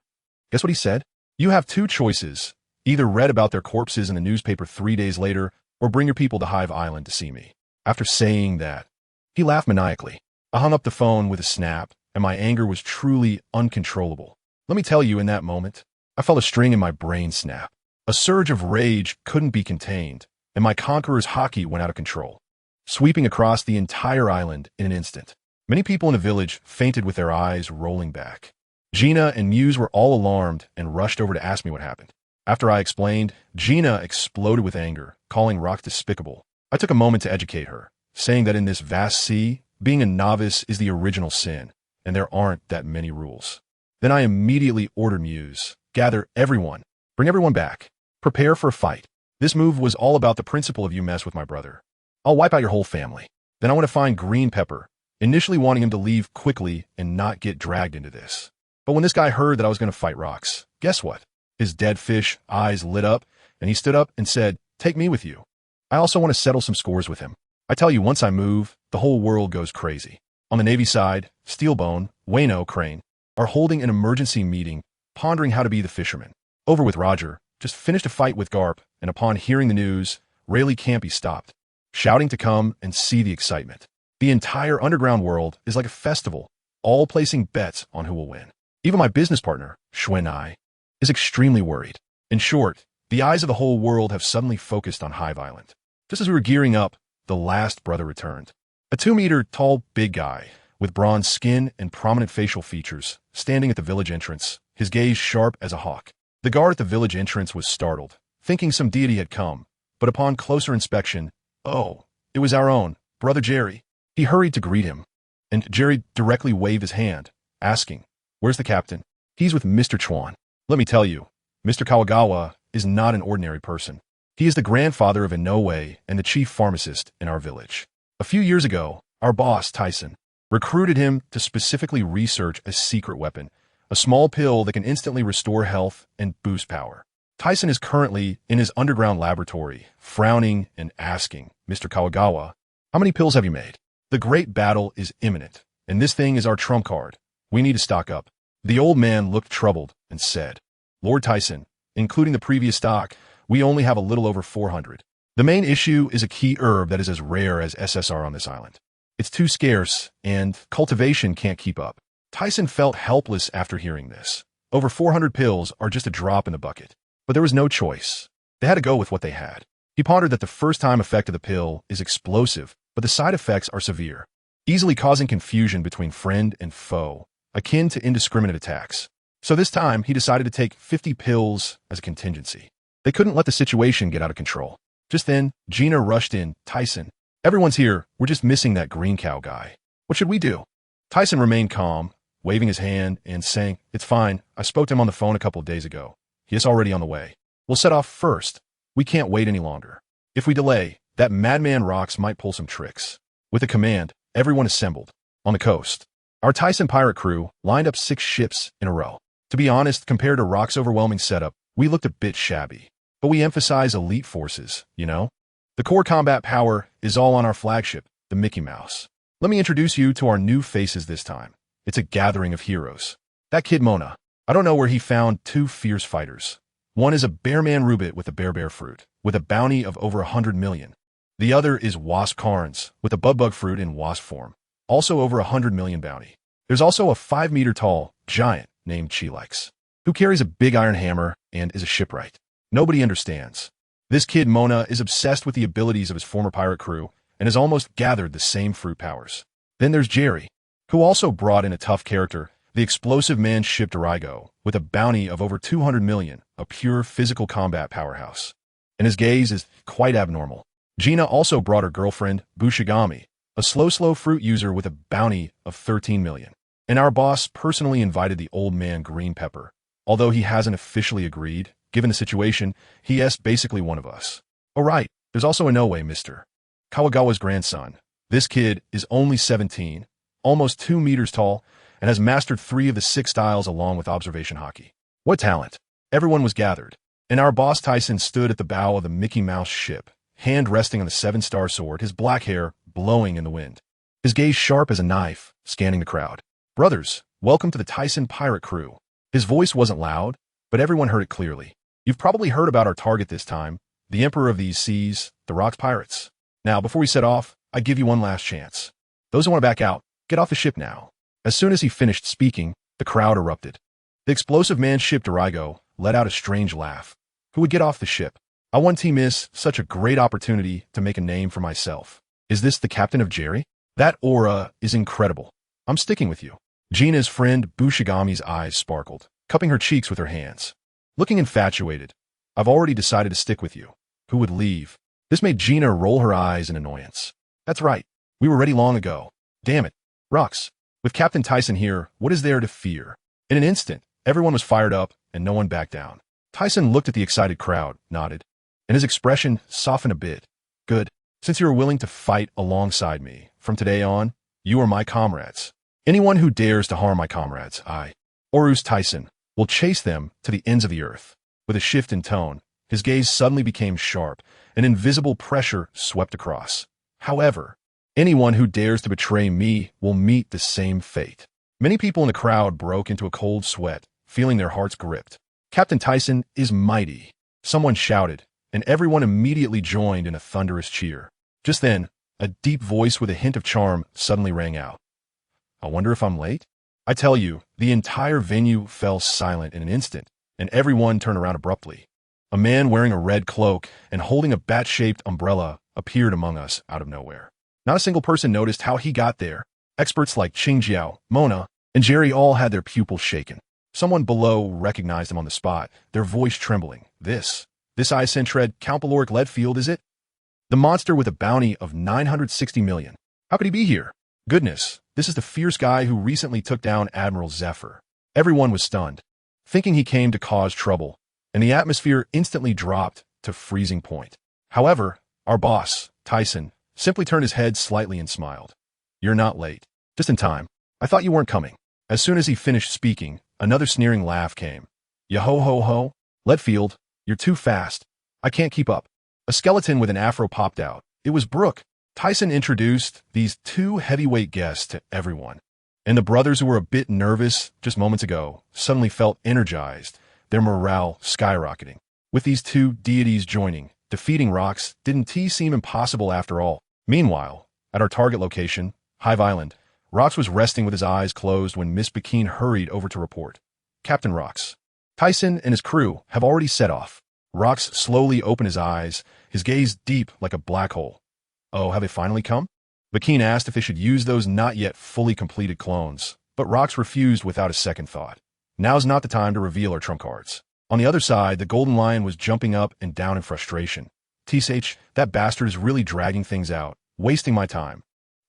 Guess what he said? "You have two choices. Either read about their corpses in the newspaper 3 days later, or bring your people to Hive Island to see me." After saying that, he laughed maniacally. I hung up the phone with a snap, and my anger was truly uncontrollable. Let me tell you, in that moment, I felt a string in my brain snap. A surge of rage couldn't be contained, and my conqueror's hockey went out of control, sweeping across the entire island in an instant. Many people in the village fainted with their eyes rolling back. Gina and Muse were all alarmed and rushed over to ask me what happened. After I explained, Gina exploded with anger, calling Rock despicable. I took a moment to educate her, saying that in this vast sea, being a novice is the original sin, and there aren't that many rules. Then I immediately ordered Muse, "Gather everyone, bring everyone back, prepare for a fight." This move was all about the principle of you mess with my brother, I'll wipe out your whole family. Then I want to find Green Pepper, initially wanting him to leave quickly and not get dragged into this. But when this guy heard that I was going to fight Rocks, guess what? His dead fish eyes lit up, and he stood up and said, "Take me with you." I also want to settle some scores with him. I tell you, once I move, the whole world goes crazy. On the Navy side, Steelbone, Wayno, Crane are holding an emergency meeting, pondering how to be the fisherman. Over with Roger, just finished a fight with Garp, and upon hearing the news, Rayleigh can't be stopped, shouting to come and see the excitement. The entire underground world is like a festival, all placing bets on who will win. Even my business partner, Xuan, is extremely worried. In short, the eyes of the whole world have suddenly focused on Hive Island. Just as we were gearing up, the last brother returned. A 2-meter tall big guy, with bronze skin and prominent facial features, standing at the village entrance, his gaze sharp as a hawk. The guard at the village entrance was startled, thinking some deity had come, but upon closer inspection, oh, it was our own, Brother Jerry. He hurried to greet him, and Jerry directly waved his hand, asking, "Where's the captain?" "He's with Mr. Chuan." Let me tell you, Mr. Kawagawa is not an ordinary person. He is the grandfather of Inoue and the chief pharmacist in our village. A few years ago, our boss, Tyson, recruited him to specifically research a secret weapon, a small pill that can instantly restore health and boost power. Tyson is currently in his underground laboratory, frowning and asking, Mr. Kawagawa, how many pills have you made? The great battle is imminent, and this thing is our trump card. We need to stock up. The old man looked troubled and said, Lord Tyson, including the previous stock, we only have a little over 400. The main issue is a key herb that is as rare as SSR on this island. It's too scarce, and cultivation can't keep up. Tyson felt helpless after hearing this. Over 400 pills are just a drop in the bucket. But there was no choice. They had to go with what they had. He pondered that the first-time effect of the pill is explosive, but the side effects are severe, easily causing confusion between friend and foe, akin to indiscriminate attacks. So this time, he decided to take 50 pills as a contingency. They couldn't let the situation get out of control. Just then, Gina rushed in. Tyson, everyone's here. We're just missing that green cow guy. What should we do? Tyson remained calm, waving his hand and saying, It's fine. I spoke to him on the phone a couple of days ago. He is already on the way. We'll set off first. We can't wait any longer. If we delay, that madman Rox might pull some tricks. With a command, everyone assembled. On the coast, our Tyson pirate crew lined up 6 ships in a row. To be honest, compared to Rock's overwhelming setup, we looked a bit shabby. But we emphasize elite forces, you know? The core combat power is all on our flagship, the Mickey Mouse. Let me introduce you to our new faces this time. It's a gathering of heroes. That kid Mona, I don't know where he found 2 fierce fighters. One is a Bearman Rubit with a bear fruit, with a bounty of over 100 million. The other is Wasp Carnes, with a bug fruit in wasp form, also over 100 million bounty. There's also a 5-meter-tall giant named Chilex, who carries a big iron hammer and is a shipwright. Nobody understands. This kid Mona is obsessed with the abilities of his former pirate crew and has almost gathered the same fruit powers. Then there's Jerry, who also brought in a tough character, the explosive man ship Dorigo, with a bounty of over 200 million, a pure physical combat powerhouse. And his gaze is quite abnormal. Gina also brought her girlfriend, Bushigami, a slow fruit user with a bounty of 13 million. And our boss personally invited the old man Green Pepper. Although he hasn't officially agreed, given the situation, he is basically one of us. Oh right, there's also Inoue, Mr. Kawagawa's grandson. This kid is only 17, almost 2 meters tall, and has mastered 3 of the 6 styles along with observation hockey. What talent! Everyone was gathered, and our boss Tyson stood at the bow of the Mickey Mouse ship, hand resting on the 7-star sword, his black hair blowing in the wind. His gaze sharp as a knife, scanning the crowd. Brothers, welcome to the Tyson pirate crew. His voice wasn't loud, but everyone heard it clearly. You've probably heard about our target this time, the emperor of these seas, the Rox Pirates. Now, before we set off, I give you one last chance. Those who want to back out, get off the ship now. As soon as he finished speaking, the crowd erupted. The explosive man ship Dorigo let out a strange laugh. Who would get off the ship? I want to miss such a great opportunity to make a name for myself. Is this the captain of Jerry? That aura is incredible. I'm sticking with you. Gina's friend Bushigami's eyes sparkled, cupping her cheeks with her hands. Looking infatuated, I've already decided to stick with you. Who would leave? This made Gina roll her eyes in annoyance. That's right. We were ready long ago. Damn it. Rox, with Captain Tyson here, what is there to fear? In an instant, everyone was fired up and no one backed down. Tyson looked at the excited crowd, nodded, and his expression softened a bit. Good. Since you are willing to fight alongside me, from today on, you are my comrades. Anyone who dares to harm my comrades, Ols Tisen, will chase them to the ends of the earth. With a shift in tone, his gaze suddenly became sharp, an invisible pressure swept across. However, anyone who dares to betray me will meet the same fate. Many people in the crowd broke into a cold sweat, feeling their hearts gripped. Captain Tyson is mighty, someone shouted, and everyone immediately joined in a thunderous cheer. Just then, a deep voice with a hint of charm suddenly rang out. I wonder if I'm late? I tell you, the entire venue fell silent in an instant, and everyone turned around abruptly. A man wearing a red cloak and holding a bat-shaped umbrella appeared among us out of nowhere. Not a single person noticed how he got there. Experts like Qingjiao, Mona, and Jerry all had their pupils shaken. Someone below recognized him on the spot, their voice trembling. This Isentred Calpaloric Leadfield, is it? The monster with a bounty of 960 million. How could he be here? Goodness, this is the fierce guy who recently took down Admiral Zephyr. Everyone was stunned, thinking he came to cause trouble, and the atmosphere instantly dropped to freezing point. However, our boss, Tyson, simply turned his head slightly and smiled. "You're not late. Just in time. I thought you weren't coming." As soon as he finished speaking, another sneering laugh came. "Yo ho ho, Letfield, you're too fast. I can't keep up." A skeleton with an afro popped out. It was Brooke. Tyson introduced these two heavyweight guests to everyone. And the brothers who were a bit nervous just moments ago suddenly felt energized, their morale skyrocketing. With these two deities joining, defeating Rox didn't seem impossible after all. Meanwhile, at our target location, Hive Island, Rox was resting with his eyes closed when Miss Bikini hurried over to report. "Captain Rox, Tyson and his crew have already set off." Rox slowly opened his eyes, his gaze deep like a black hole. "Oh, have they finally come?" Bikini asked if they should use those not yet fully completed clones, but Rox refused without a second thought. Now's not the time to reveal our trump cards. On the other side, the Golden Lion was jumping up and down in frustration. "TSH, that bastard is really dragging things out, wasting my time."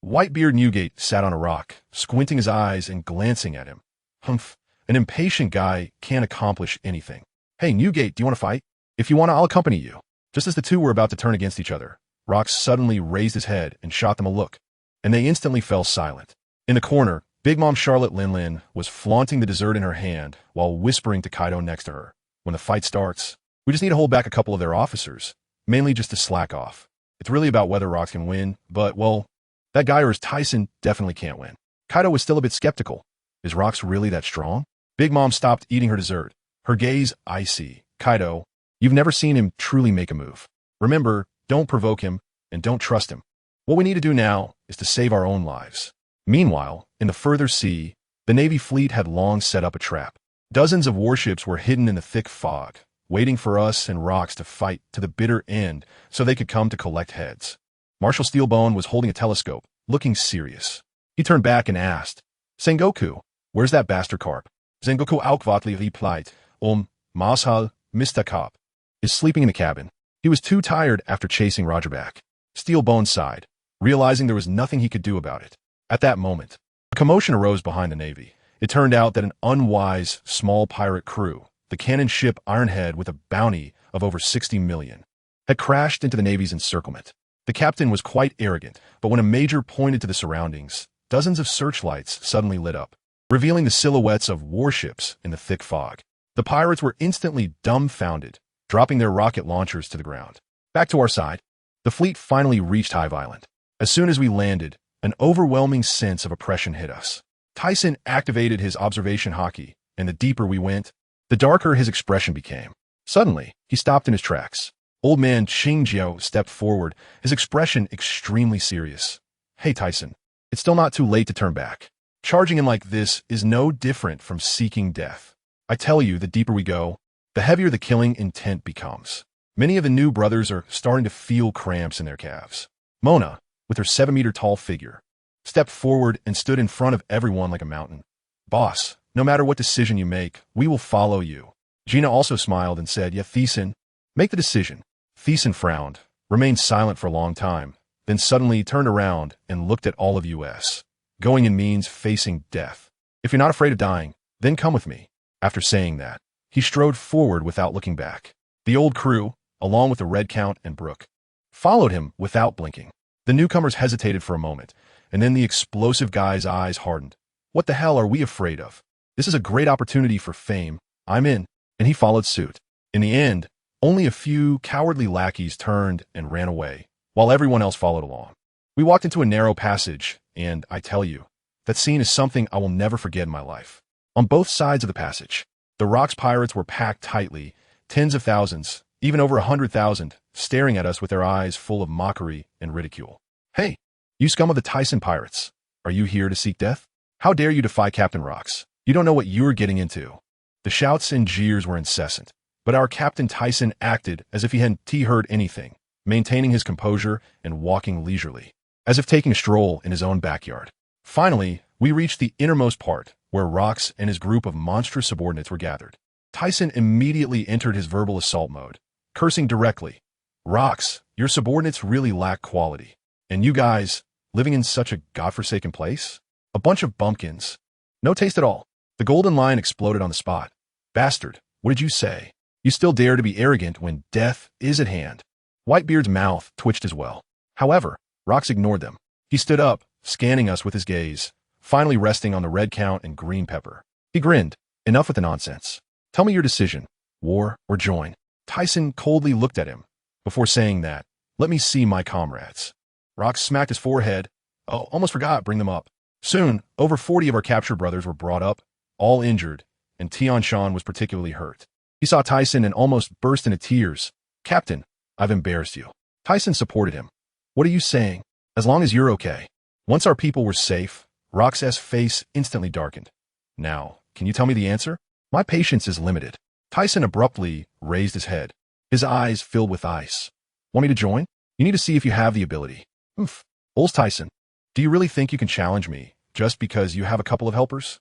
Whitebeard Newgate sat on a rock, squinting his eyes and glancing at him. "Humph, an impatient guy can't accomplish anything." "Hey, Newgate, do you want to fight?" "If you want to, I'll accompany you." Just as the two were about to turn against each other, Rox suddenly raised his head and shot them a look, and they instantly fell silent. In the corner, Big Mom Charlotte Linlin was flaunting the dessert in her hand while whispering to Kaido next to her. "When the fight starts, we just need to hold back a couple of their officers, mainly just to slack off. It's really about whether Rox can win, but, well, that guy or his Tyson definitely can't win." Kaido was still a bit skeptical. Is Rox really that strong? Big Mom stopped eating her dessert, her gaze icy. "Kaido, you've never seen him truly make a move. Remember, don't provoke him, and don't trust him. What we need to do now is to save our own lives." Meanwhile, in the further sea, the Navy fleet had long set up a trap. Dozens of warships were hidden in the thick fog, waiting for us and Rox to fight to the bitter end so they could come to collect heads. Marshal Steelbone was holding a telescope, looking serious. He turned back and asked, "Sengoku, where's that bastard carp?" Sengoku Aukvatli replied, Mashal, Mr. Cop, is sleeping in the cabin. He was too tired after chasing Roger back." Steelbone sighed, realizing there was nothing he could do about it. At that moment, a commotion arose behind the Navy. It turned out that an unwise, small pirate crew, the cannon ship Ironhead with a bounty of over 60 million, had crashed into the Navy's encirclement. The captain was quite arrogant, but when a major pointed to the surroundings, dozens of searchlights suddenly lit up, revealing the silhouettes of warships in the thick fog. The pirates were instantly dumbfounded, dropping their rocket launchers to the ground. Back to our side, the fleet finally reached Hive Island. As soon as we landed, an overwhelming sense of oppression hit us. Tyson activated his observation hockey, and the deeper we went, the darker his expression became. Suddenly, he stopped in his tracks. Old man Qingjiao stepped forward, his expression extremely serious. "Hey, Tyson, it's still not too late to turn back. Charging in like this is no different from seeking death. I tell you, the deeper we go, the heavier the killing intent becomes." Many of the new brothers are starting to feel cramps in their calves. Mona, with her 7-meter-tall figure, stepped forward and stood in front of everyone like a mountain. "Boss, no matter what decision you make, we will follow you." Gina also smiled and said, "Yeah, Thyssen, make the decision." Thyssen frowned, remained silent for a long time, then suddenly turned around and looked at all of us. "Going in means facing death. If you're not afraid of dying, then come with me." After saying that, he strode forward without looking back. The old crew, along with the Red Count and Brooke, followed him without blinking. The newcomers hesitated for a moment, and then the explosive guy's eyes hardened. "What the hell are we afraid of? This is a great opportunity for fame. I'm in." And he followed suit. In the end, only a few cowardly lackeys turned and ran away, while everyone else followed along. We walked into a narrow passage, and I tell you, that scene is something I will never forget in my life. On both sides of the passage, the Rox pirates were packed tightly, tens of thousands, even over 100,000, staring at us with their eyes full of mockery and ridicule. "Hey, you scum of the Tyson pirates, are you here to seek death? How dare you defy Captain Rox? You don't know what you're getting into." The shouts and jeers were incessant, but our Captain Tyson acted as if he hadn't heard anything, maintaining his composure and walking leisurely, as if taking a stroll in his own backyard. Finally, we reached the innermost part, where Rox and his group of monstrous subordinates were gathered. Tyson immediately entered his verbal assault mode, cursing directly. "Rox, your subordinates really lack quality. And you guys, living in such a godforsaken place? A bunch of bumpkins. No taste at all." The Golden Lion exploded on the spot. "Bastard, what did you say?" You still dare to be arrogant when death is at hand. Whitebeard's mouth twitched as well. However, Rox ignored them. He stood up, scanning us with his gaze, finally resting on the red count and green pepper. He grinned. Enough with the nonsense. Tell me your decision. War or join? Tyson coldly looked at him. Before saying that, let me see my comrades. Rox smacked his forehead. Oh, almost forgot, bring them up. Soon, over 40 of our captured brothers were brought up, all injured, and Tianshan was particularly hurt. He saw Tyson and almost burst into tears. Captain, I've embarrassed you. Tyson supported him. What are you saying? As long as you're okay. Once our people were safe, Rox's face instantly darkened. Now, can you tell me the answer? My patience is limited. Tyson abruptly raised his head. His eyes filled with ice. Want me to join? You need to see if you have the ability. Oof. Ols Tisen, do you really think you can challenge me just because you have a couple of helpers?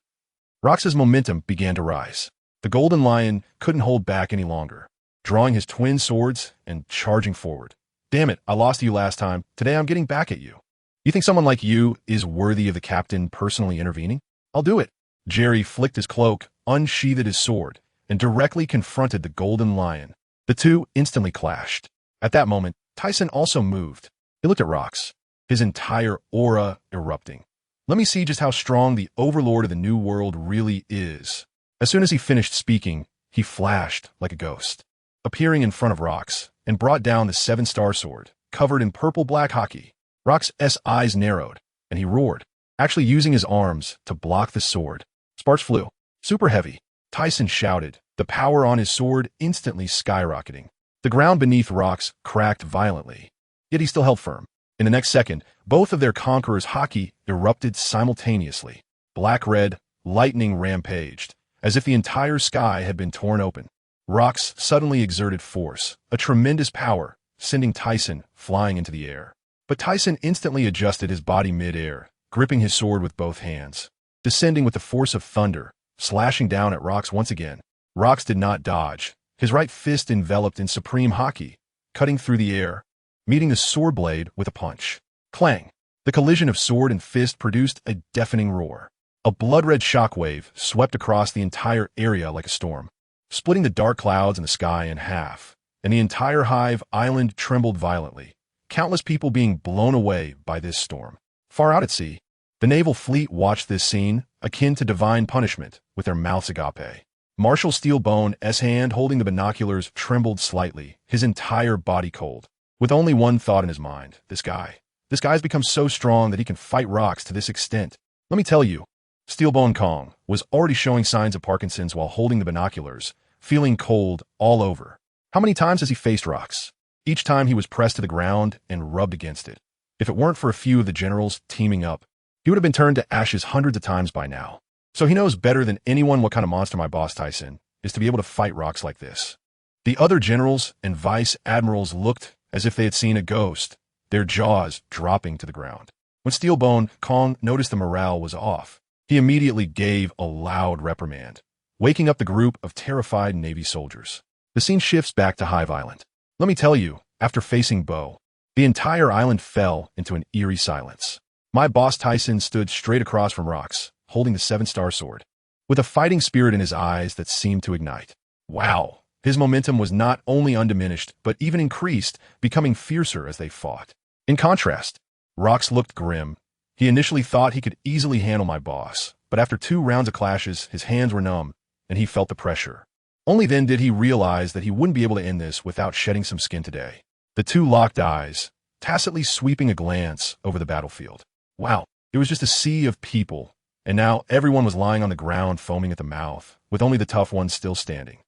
Rox's momentum began to rise. The Golden Lion couldn't hold back any longer, drawing his twin swords and charging forward. Damn it, I lost to you last time. Today I'm getting back at you. You think someone like you is worthy of the captain personally intervening? I'll do it. Jerry flicked his cloak, unsheathed his sword, and directly confronted the Golden Lion. The two instantly clashed. At that moment, Tyson also moved. He looked at Rox, his entire aura erupting. Let me see just how strong the overlord of the New World really is. As soon as he finished speaking, he flashed like a ghost, appearing in front of Rox, and brought down the 7-star sword, covered in purple-black hockey. Rox's eyes narrowed, and he roared, actually using his arms to block the sword. Sparks flew. Super heavy. Tyson shouted, the power on his sword instantly skyrocketing. The ground beneath Rox cracked violently, yet he still held firm. In the next second, both of their conquerors' hockey erupted simultaneously. Black-red, lightning rampaged, as if the entire sky had been torn open. Rox suddenly exerted force, a tremendous power, sending Tyson flying into the air. But Tyson instantly adjusted his body mid-air, gripping his sword with both hands, descending with the force of thunder, slashing down at Rox once again. Rox did not dodge, his right fist enveloped in supreme hockey, cutting through the air, meeting the sword blade with a punch. Clang! The collision of sword and fist produced a deafening roar. A blood-red shockwave swept across the entire area like a storm, splitting the dark clouds in the sky in half, and the entire Hive Island trembled violently, countless people being blown away by this storm. Far out at sea, the naval fleet watched this scene, akin to divine punishment, with their mouths agape. Marshal Steelbone's hand holding the binoculars trembled slightly, his entire body cold, with only one thought in his mind. This guy's become so strong that he can fight Rox to this extent. Let me tell you, Steelbone Kong was already showing signs of Parkinson's while holding the binoculars, feeling cold all over. How many times has he faced Rox? Each time he was pressed to the ground and rubbed against it. If it weren't for a few of the generals teaming up, he would have been turned to ashes hundreds of times by now. So he knows better than anyone what kind of monster my boss Tyson is to be able to fight Rox like this. The other generals and vice admirals looked as if they had seen a ghost, their jaws dropping to the ground. When Steelbone Kong noticed the morale was off, he immediately gave a loud reprimand, waking up the group of terrified Navy soldiers. The scene shifts back to Hive Island. Let me tell you, after facing Bo, the entire island fell into an eerie silence. My boss Tyson stood straight across from Rox, holding the 7-star sword, with a fighting spirit in his eyes that seemed to ignite. Wow! His momentum was not only undiminished, but even increased, becoming fiercer as they fought. In contrast, Rox looked grim. He initially thought he could easily handle my boss, but after 2 rounds of clashes, his hands were numb, and he felt the pressure. Only then did he realize that he wouldn't be able to end this without shedding some skin today. The two locked eyes, tacitly sweeping a glance over the battlefield. Wow, it was just a sea of people, and now everyone was lying on the ground foaming at the mouth, with only the tough ones still standing.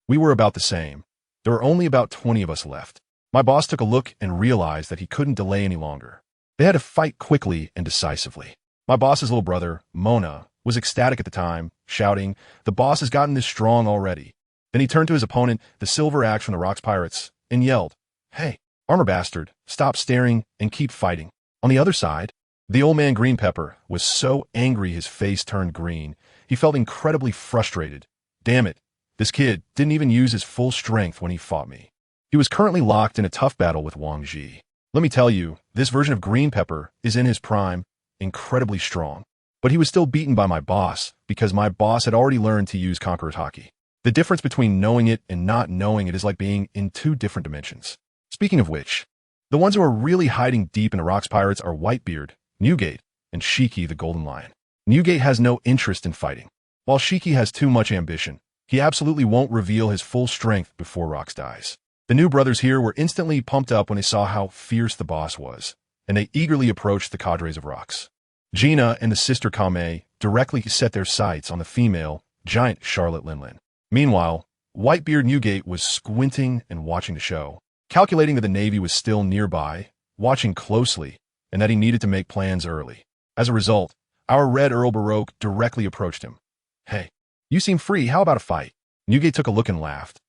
We were about the same. There were only about 20 of us left. My boss took a look and realized that he couldn't delay any longer. They had to fight quickly and decisively. My boss's little brother, Mona, was ecstatic at the time, shouting, "The boss has gotten this strong already." Then he turned to his opponent, the Silver Axe from the Rox Pirates, and yelled, "Hey, armor bastard, stop staring and keep fighting." On the other side, the old man Green Pepper was so angry his face turned green, he felt incredibly frustrated. Damn it, this kid didn't even use his full strength when he fought me. He was currently locked in a tough battle with Wang Ji. Let me tell you, this version of Green Pepper is in his prime, incredibly strong. But he was still beaten by my boss, because my boss had already learned to use Conqueror's Hockey. The difference between knowing it and not knowing it is like being in two different dimensions. Speaking of which, the ones who are really hiding deep in the Rocks pirates are Whitebeard, Newgate, and Shiki the Golden Lion. Newgate has no interest in fighting, while Shiki has too much ambition. He absolutely won't reveal his full strength before Rocks dies. The new brothers here were instantly pumped up when they saw how fierce the boss was, and they eagerly approached the cadres of Rocks. Gina and the sister Kame directly set their sights on the female, giant Charlotte Linlin. Meanwhile, Whitebeard Newgate was squinting and watching the show, calculating that the Navy was still nearby, watching closely, and that he needed to make plans early. As a result, our Red Earl Baroque directly approached him. "Hey, you seem free. How about a fight?" Newgate took a look and laughed.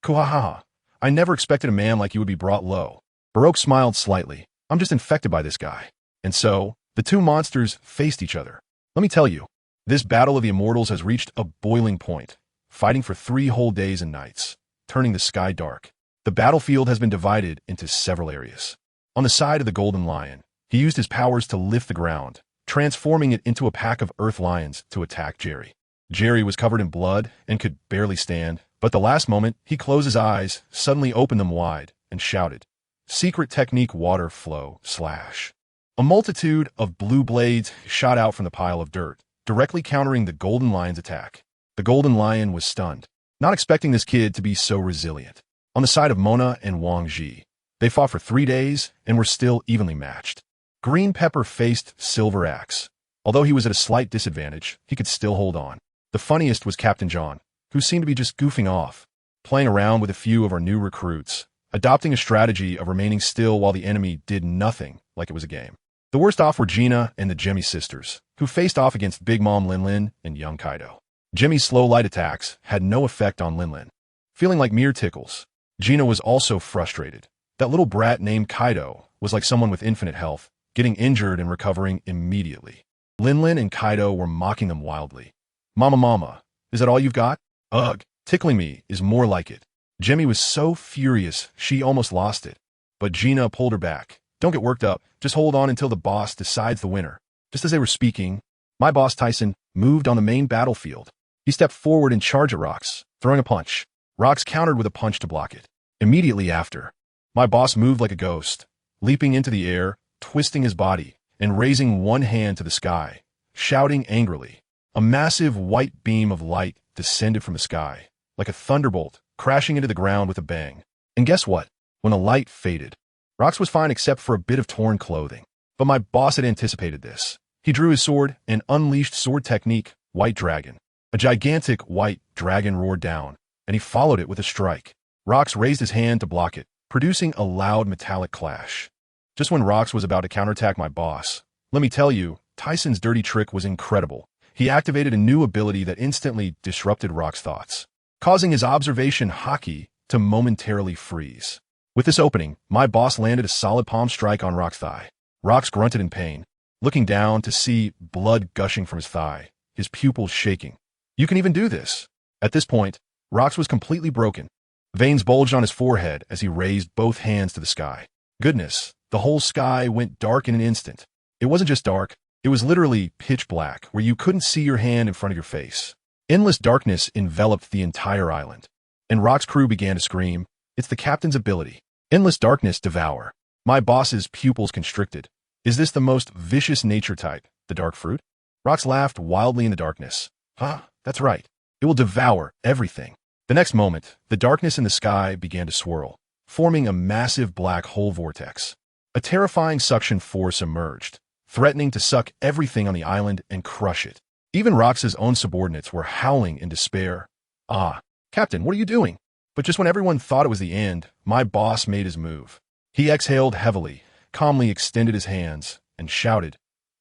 "Kuhahaha. I never expected a man like you would be brought low." Baroque smiled slightly. "I'm just infected by this guy." And so, the two monsters faced each other. Let me tell you, this battle of the immortals has reached a boiling point, fighting for 3 whole days and nights, turning the sky dark. The battlefield has been divided into several areas. On the side of the Golden Lion, he used his powers to lift the ground, transforming it into a pack of earth lions to attack Jerry. Jerry was covered in blood and could barely stand, but the last moment, he closed his eyes, suddenly opened them wide, and shouted, "Secret technique water flow slash." A multitude of blue blades shot out from the pile of dirt, directly countering the Golden Lion's attack. The Golden Lion was stunned, not expecting this kid to be so resilient. On the side of Mona and Wang Ji, they fought for 3 days and were still evenly matched. Green Pepper faced Silver Axe. Although he was at a slight disadvantage, he could still hold on. The funniest was Captain John, who seemed to be just goofing off, playing around with a few of our new recruits, adopting a strategy of remaining still while the enemy did nothing like it was a game. The worst off were Gina and the Jemmy sisters, who faced off against Big Mom Linlin and young Kaido. Jimmy's slow light attacks had no effect on Linlin. Feeling like mere tickles, Gina was also frustrated. That little brat named Kaido was like someone with infinite health, getting injured and recovering immediately. Linlin and Kaido were mocking them wildly. Mama, is that all you've got? Ugh, tickling me is more like it." Jemmy was so furious she almost lost it, but Gina pulled her back. "Don't get worked up, just hold on until the boss decides the winner." Just as they were speaking, my boss Tyson moved on the main battlefield. He stepped forward and charged at Rocks, throwing a punch. Rocks countered with a punch to block it. Immediately after, my boss moved like a ghost, leaping into the air, twisting his body, and raising one hand to the sky, shouting angrily. A massive white beam of light descended from the sky, like a thunderbolt, crashing into the ground with a bang. And guess what? When the light faded, Rocks was fine except for a bit of torn clothing. But my boss had anticipated this. He drew his sword and unleashed sword technique, White Dragon. A gigantic white dragon roared down, and he followed it with a strike. Rocks raised his hand to block it, producing a loud metallic clash. Just when Rocks was about to counterattack my boss, let me tell you, Tyson's dirty trick was incredible. He activated a new ability that instantly disrupted Rock's thoughts, causing his observation haki to momentarily freeze. With this opening, my boss landed a solid palm strike on Rock's thigh. Rocks grunted in pain, looking down to see blood gushing from his thigh, his pupils shaking. "You can even do this." At this point, Rocks was completely broken. Veins bulged on his forehead as he raised both hands to the sky. Goodness, the whole sky went dark in an instant. It wasn't just dark, it was literally pitch black, where you couldn't see your hand in front of your face. Endless darkness enveloped the entire island, and Rock's crew began to scream. It's the captain's ability. Endless darkness devour. My boss's pupils constricted. Is this the most vicious nature type, the dark fruit? Rocks laughed wildly in the darkness. Huh, that's right. It will devour everything. The next moment, the darkness in the sky began to swirl, forming a massive black hole vortex. A terrifying suction force emerged, threatening to suck everything on the island and crush it. Even Rox's own subordinates were howling in despair. "Ah, Captain, what are you doing?" But just when everyone thought it was the end, my boss made his move. He exhaled heavily, calmly extended his hands, and shouted,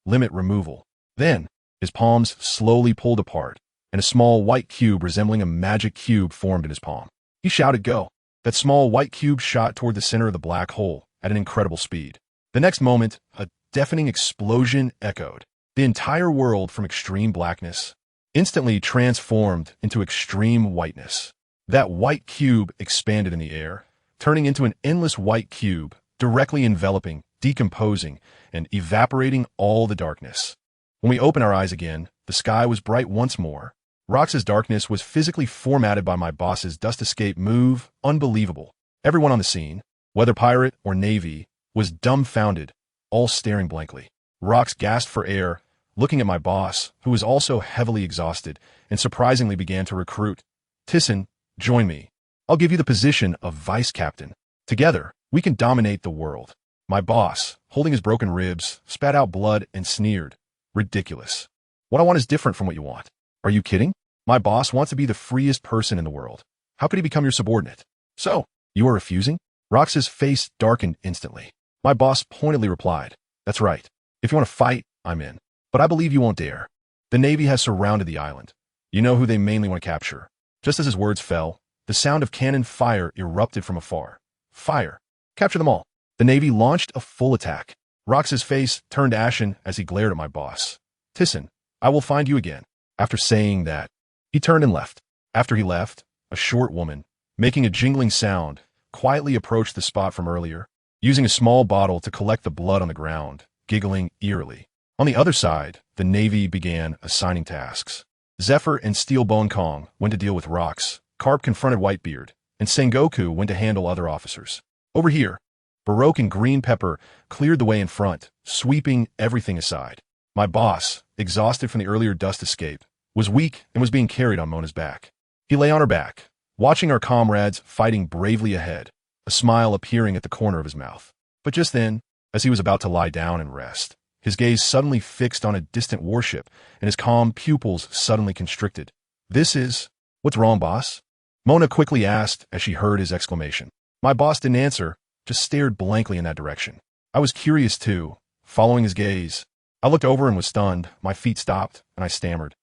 "Limit removal." Then, his palms slowly pulled apart, and a small white cube resembling a magic cube formed in his palm. He shouted, "Go." That small white cube shot toward the center of the black hole at an incredible speed. The next moment, a deafening explosion echoed. The entire world from extreme blackness instantly transformed into extreme whiteness. That white cube expanded in the air, turning into an endless white cube, directly enveloping, decomposing, and evaporating all the darkness. When we opened our eyes again, the sky was bright once more. Rox's darkness was physically formatted by my boss's dust escape move. Unbelievable. Everyone on the scene, whether pirate or navy, was dumbfounded, all staring blankly. Rox gasped for air, looking at my boss, who was also heavily exhausted, and surprisingly began to recruit. Tisen, join me. I'll give you the position of vice captain. Together, we can dominate the world. My boss, holding his broken ribs, spat out blood and sneered. Ridiculous. What I want is different from what you want. Are you kidding? My boss wants to be the freest person in the world. How could he become your subordinate? So, you are refusing? Rox's face darkened instantly. My boss pointedly replied, that's right. If you want to fight, I'm in. But I believe you won't dare. The Navy has surrounded the island. You know who they mainly want to capture. Just as his words fell, the sound of cannon fire erupted from afar. Fire. Capture them all. The Navy launched a full attack. Rox's face turned ashen as he glared at my boss. Tisen, I will find you again. After saying that, he turned and left. After he left, a short woman, making a jingling sound, quietly approached the spot from earlier, using a small bottle to collect the blood on the ground, giggling eerily. On the other side, the Navy began assigning tasks. Zephyr and Steelbone Kong went to deal with Rox, Carp confronted Whitebeard, and Sengoku went to handle other officers. Over here, Baroque and Green Pepper cleared the way in front, sweeping everything aside. My boss, exhausted from the earlier dust escape, was weak and was being carried on Mona's back. He lay on her back, watching our comrades fighting bravely ahead, a smile appearing at the corner of his mouth. But just then, as he was about to lie down and rest, his gaze suddenly fixed on a distant warship, and his calm pupils suddenly constricted. What's wrong, boss? Mona quickly asked as she heard his exclamation. My boss didn't answer, just stared blankly in that direction. I was curious too, following his gaze. I looked over and was stunned. My feet stopped, and I stammered.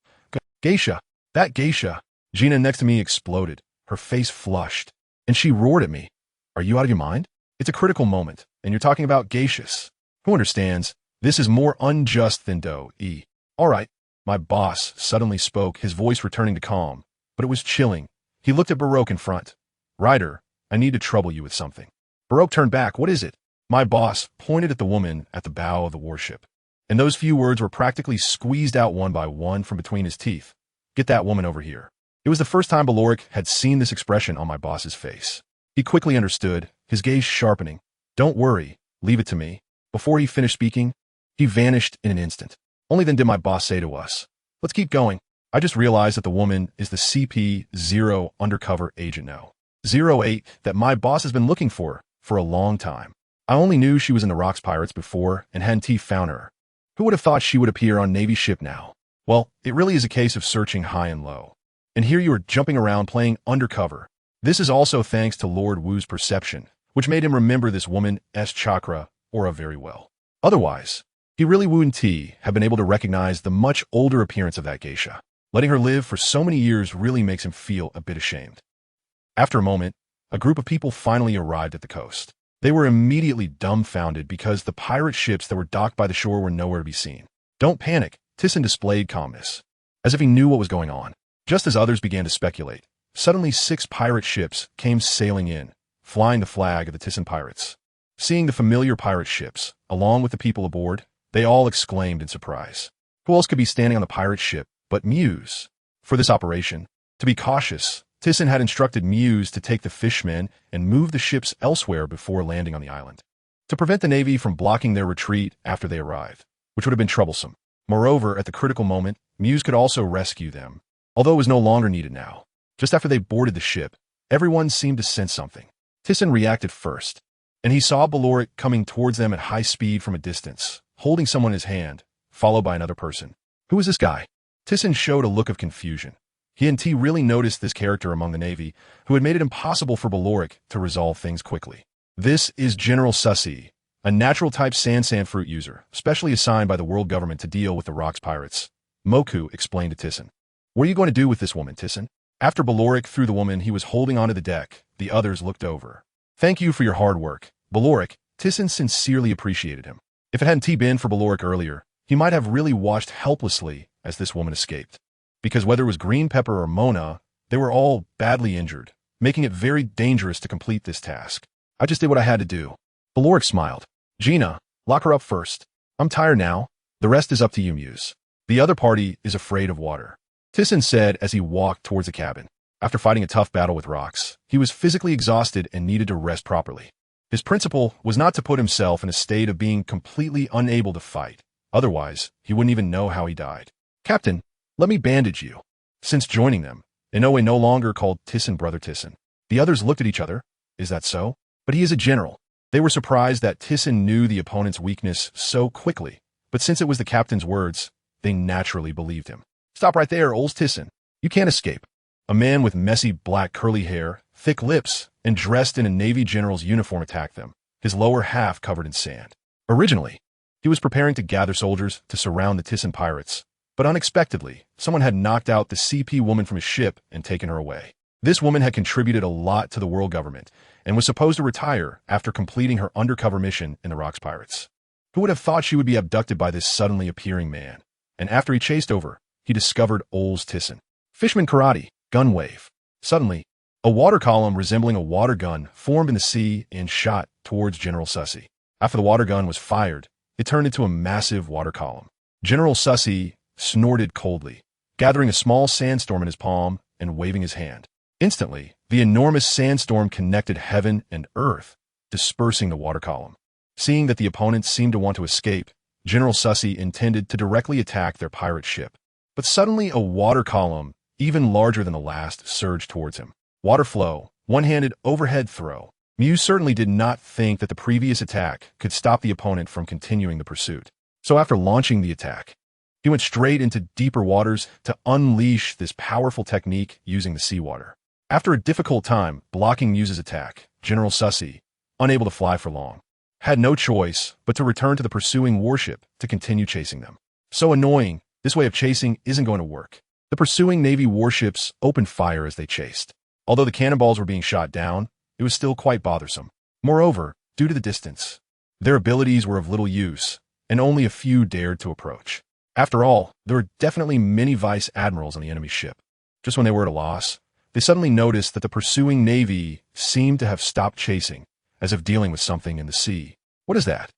Geisha! That geisha! Gina next to me exploded, her face flushed, and she roared at me. Are you out of your mind? It's a critical moment, and you're talking about geishas. Who understands? This is more unjust than do-e. All right. My boss suddenly spoke, his voice returning to calm, but it was chilling. He looked at Baroque in front. Ryder, I need to trouble you with something. Baroque turned back. What is it? My boss pointed at the woman at the bow of the warship, and those few words were practically squeezed out one by one from between his teeth. Get that woman over here. It was the first time Baloric had seen this expression on my boss's face. He quickly understood, his gaze sharpening. Don't worry, leave it to me. Before he finished speaking, he vanished in an instant. Only then did my boss say to us, let's keep going. I just realized that the woman is the CP0 undercover agent now. 08 that my boss has been looking for a long time. I only knew she was in the Rox Pirates before and hadn't found her. Who would have thought she would appear on Navy ship now? Well, it really is a case of searching high and low. And here you are jumping around playing undercover. This is also thanks to Lord Wu's perception, which made him remember this woman's chakra aura very well. Otherwise, he really wouldn't have been able to recognize the much older appearance of that geisha. Letting her live for so many years really makes him feel a bit ashamed. After a moment, a group of people finally arrived at the coast. They were immediately dumbfounded because the pirate ships that were docked by the shore were nowhere to be seen. Don't panic, Tisen displayed calmness, as if he knew what was going on. Just as others began to speculate, suddenly 6 pirate ships came sailing in, flying the flag of the Tisen pirates. Seeing the familiar pirate ships, along with the people aboard, they all exclaimed in surprise. Who else could be standing on the pirate ship but Muse? For this operation, to be cautious, Tisen had instructed Muse to take the fishmen and move the ships elsewhere before landing on the island, to prevent the Navy from blocking their retreat after they arrived, which would have been troublesome. Moreover, at the critical moment, Muse could also rescue them, although it was no longer needed now. Just after they boarded the ship, everyone seemed to sense something. Tisen reacted first, and he saw Baloric coming towards them at high speed from a distance, holding someone in his hand, followed by another person. Who is this guy? Tisen showed a look of confusion. He and T really noticed this character among the Navy, who had made it impossible for Baloric to resolve things quickly. This is General Sussy, a natural-type sand fruit user, specially assigned by the world government to deal with the Rox pirates. Moku explained to Tisen. What are you going to do with this woman, Tisen? After Baloric threw the woman he was holding onto the deck, the others looked over. Thank you for your hard work, Baloric. Tisen sincerely appreciated him. If it hadn't been for Baloric earlier, he might have really watched helplessly as this woman escaped. Because whether it was Green Pepper or Mona, they were all badly injured, making it very dangerous to complete this task. I just did what I had to do. Baloric smiled. Gina, lock her up first. I'm tired now. The rest is up to you, Muse. The other party is afraid of water. Thyssen said as he walked towards the cabin. After fighting a tough battle with rocks, he was physically exhausted and needed to rest properly. His principle was not to put himself in a state of being completely unable to fight. Otherwise, he wouldn't even know how he died. "Captain, let me bandage you." Since joining them, Inoue no longer called Thyssen Brother Thyssen. The others looked at each other. Is that so? But he is a general. They were surprised that Thyssen knew the opponent's weakness so quickly, but since it was the captain's words, they naturally believed him. "Stop right there, Ols Tisen. You can't escape." A man with messy black curly hair, thick lips, and dressed in a Navy general's uniform attacked them, his lower half covered in sand. Originally, he was preparing to gather soldiers to surround the Thyssen pirates, but unexpectedly, someone had knocked out the CP woman from his ship and taken her away. This woman had contributed a lot to the world government and was supposed to retire after completing her undercover mission in the Rocks Pirates. Who would have thought she would be abducted by this suddenly appearing man? And after he chased over, he discovered Ols Tisen. Fishman karate, gun wave. Suddenly, a water column resembling a water gun formed in the sea and shot towards General Sussy. After the water gun was fired, it turned into a massive water column. General Sussy snorted coldly, gathering a small sandstorm in his palm and waving his hand. Instantly, the enormous sandstorm connected heaven and earth, dispersing the water column. Seeing that the opponents seemed to want to escape, General Sussy intended to directly attack their pirate ship. But suddenly a water column, even larger than the last, surged towards him. Water flow, one-handed overhead throw. Mew certainly did not think that the previous attack could stop the opponent from continuing the pursuit. So after launching the attack, he went straight into deeper waters to unleash this powerful technique using the seawater. After a difficult time blocking Mew's attack, General Sussy, unable to fly for long, had no choice but to return to the pursuing warship to continue chasing them. So annoying, this way of chasing isn't going to work. The pursuing Navy warships opened fire as they chased. Although the cannonballs were being shot down, it was still quite bothersome. Moreover, due to the distance, their abilities were of little use, and only a few dared to approach. After all, there were definitely many vice admirals on the enemy ship. Just when they were at a loss, they suddenly noticed that the pursuing Navy seemed to have stopped chasing, as if dealing with something in the sea. What is that?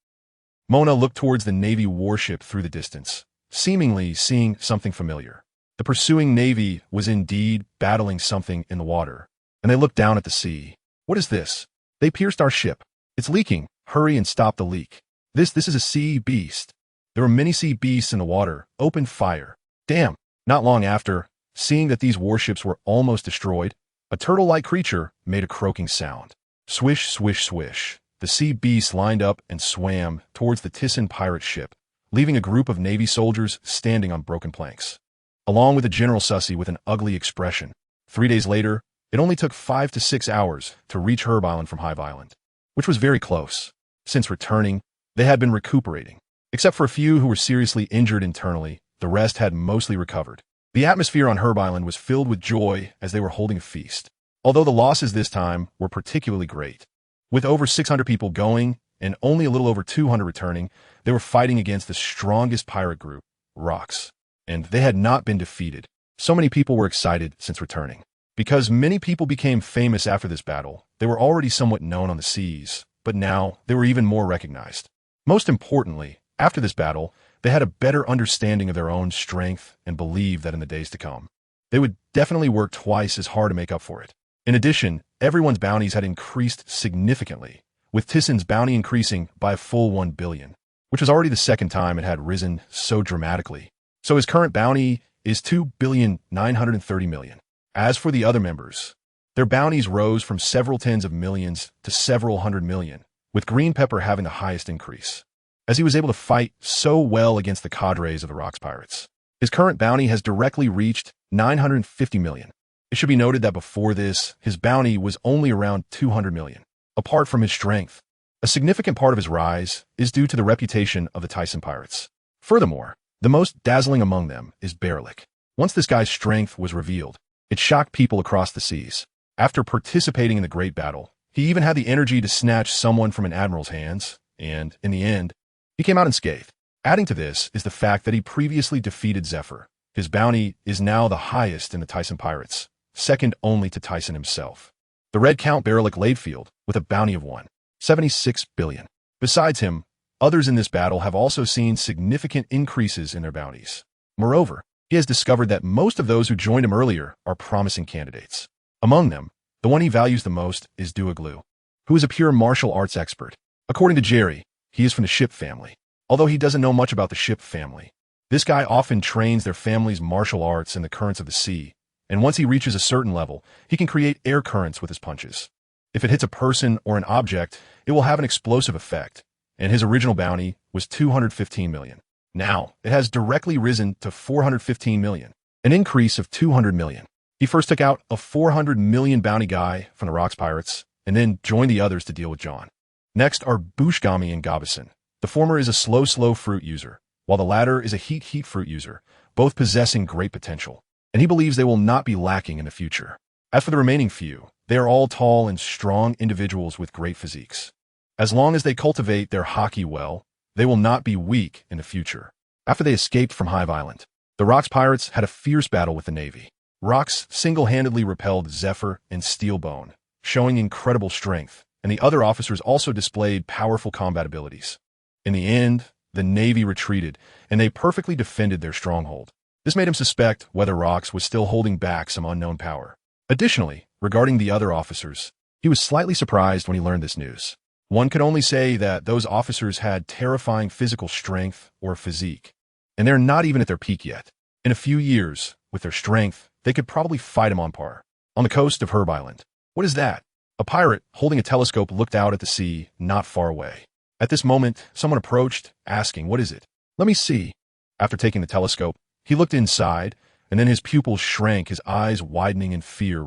Mona looked towards the Navy warship through the distance, seemingly seeing something familiar. The pursuing Navy was indeed battling something in the water, and they looked down at the sea. What is this? They pierced our ship. It's leaking. Hurry and stop the leak. This is a sea beast. There were many sea beasts in the water. Open fire. Damn. Not long after, seeing that these warships were almost destroyed, a turtle-like creature made a croaking sound. Swish, swish, swish. The sea beast lined up and swam towards the Thyssen pirate ship, leaving a group of Navy soldiers standing on broken planks, along with a General Sussy with an ugly expression. 3 days later, it only took 5 to 6 hours to reach Herb Island from Hive Island, which was very close. Since returning, they had been recuperating. Except for a few who were seriously injured internally, the rest had mostly recovered. The atmosphere on Herb Island was filled with joy as they were holding a feast. Although the losses this time were particularly great. With over 600 people going and only a little over 200 returning, they were fighting against the strongest pirate group, Rocks. And they had not been defeated. So many people were excited since returning. Because many people became famous after this battle, they were already somewhat known on the seas, but now they were even more recognized. Most importantly, after this battle, they had a better understanding of their own strength and believed that in the days to come, they would definitely work twice as hard to make up for it. In addition, everyone's bounties had increased significantly, with Thyssen's bounty increasing by a full 1 billion, which was already the second time it had risen so dramatically. So his current bounty is 2,930,000,000. As for the other members, their bounties rose from several tens of millions to several hundred million, with Green Pepper having the highest increase, as he was able to fight so well against the cadres of the Rocks Pirates. His current bounty has directly reached 950 million. It should be noted that before this, his bounty was only around 200 million. Apart from his strength, a significant part of his rise is due to the reputation of the Thyssen Pirates. Furthermore, the most dazzling among them is Berlik. Once this guy's strength was revealed, it shocked people across the seas. After participating in the Great Battle, he even had the energy to snatch someone from an admiral's hands, and, in the end, he came out unscathed. Adding to this is the fact that he previously defeated Zephyr. His bounty is now the highest in the Thyssen Pirates, second only to Thyssen himself. The Red Count Berlik Ladefield, with a bounty of 1.76 billion. Besides him, others in this battle have also seen significant increases in their bounties. Moreover, He has discovered that most of those who joined him earlier are promising candidates. Among them, the one he values the most is Duaglu, who is a pure martial arts expert. According to Jerry, he is from the Ship family. Although he doesn't know much about the Ship family, this guy often trains their family's martial arts in the currents of the sea, and once he reaches a certain level, he can create air currents with his punches. If it hits a person or an object, it will have an explosive effect, and his original bounty was 215 million. Now, it has directly risen to 415 million, an increase of 200 million. He first took out a 400 million bounty guy from the Rocks Pirates, and then joined the others to deal with John. Next are Bushgami and Gabison. The former is a slow fruit user, while the latter is a heat fruit user, both possessing great potential, and he believes they will not be lacking in the future. As for the remaining few, they are all tall and strong individuals with great physiques. As long as they cultivate their hockey well, they will not be weak in the future. After they escaped from Hive Island, the Rocks Pirates had a fierce battle with the Navy. Rocks single-handedly repelled Zephyr and Steelbone, showing incredible strength, and the other officers also displayed powerful combat abilities. In the end, the Navy retreated, and they perfectly defended their stronghold. This made him suspect whether Rocks was still holding back some unknown power. Additionally, regarding the other officers, he was slightly surprised when he learned this news. One could only say that those officers had terrifying physical strength or physique, and they're not even at their peak yet. In a few years, with their strength, they could probably fight him on par. On the coast of Herb Island. What is that? A pirate holding a telescope looked out at the sea not far away. At this moment, someone approached, asking, "What is it?" "Let me see." After taking the telescope, he looked inside, and then his pupils shrank, his eyes widening in fear.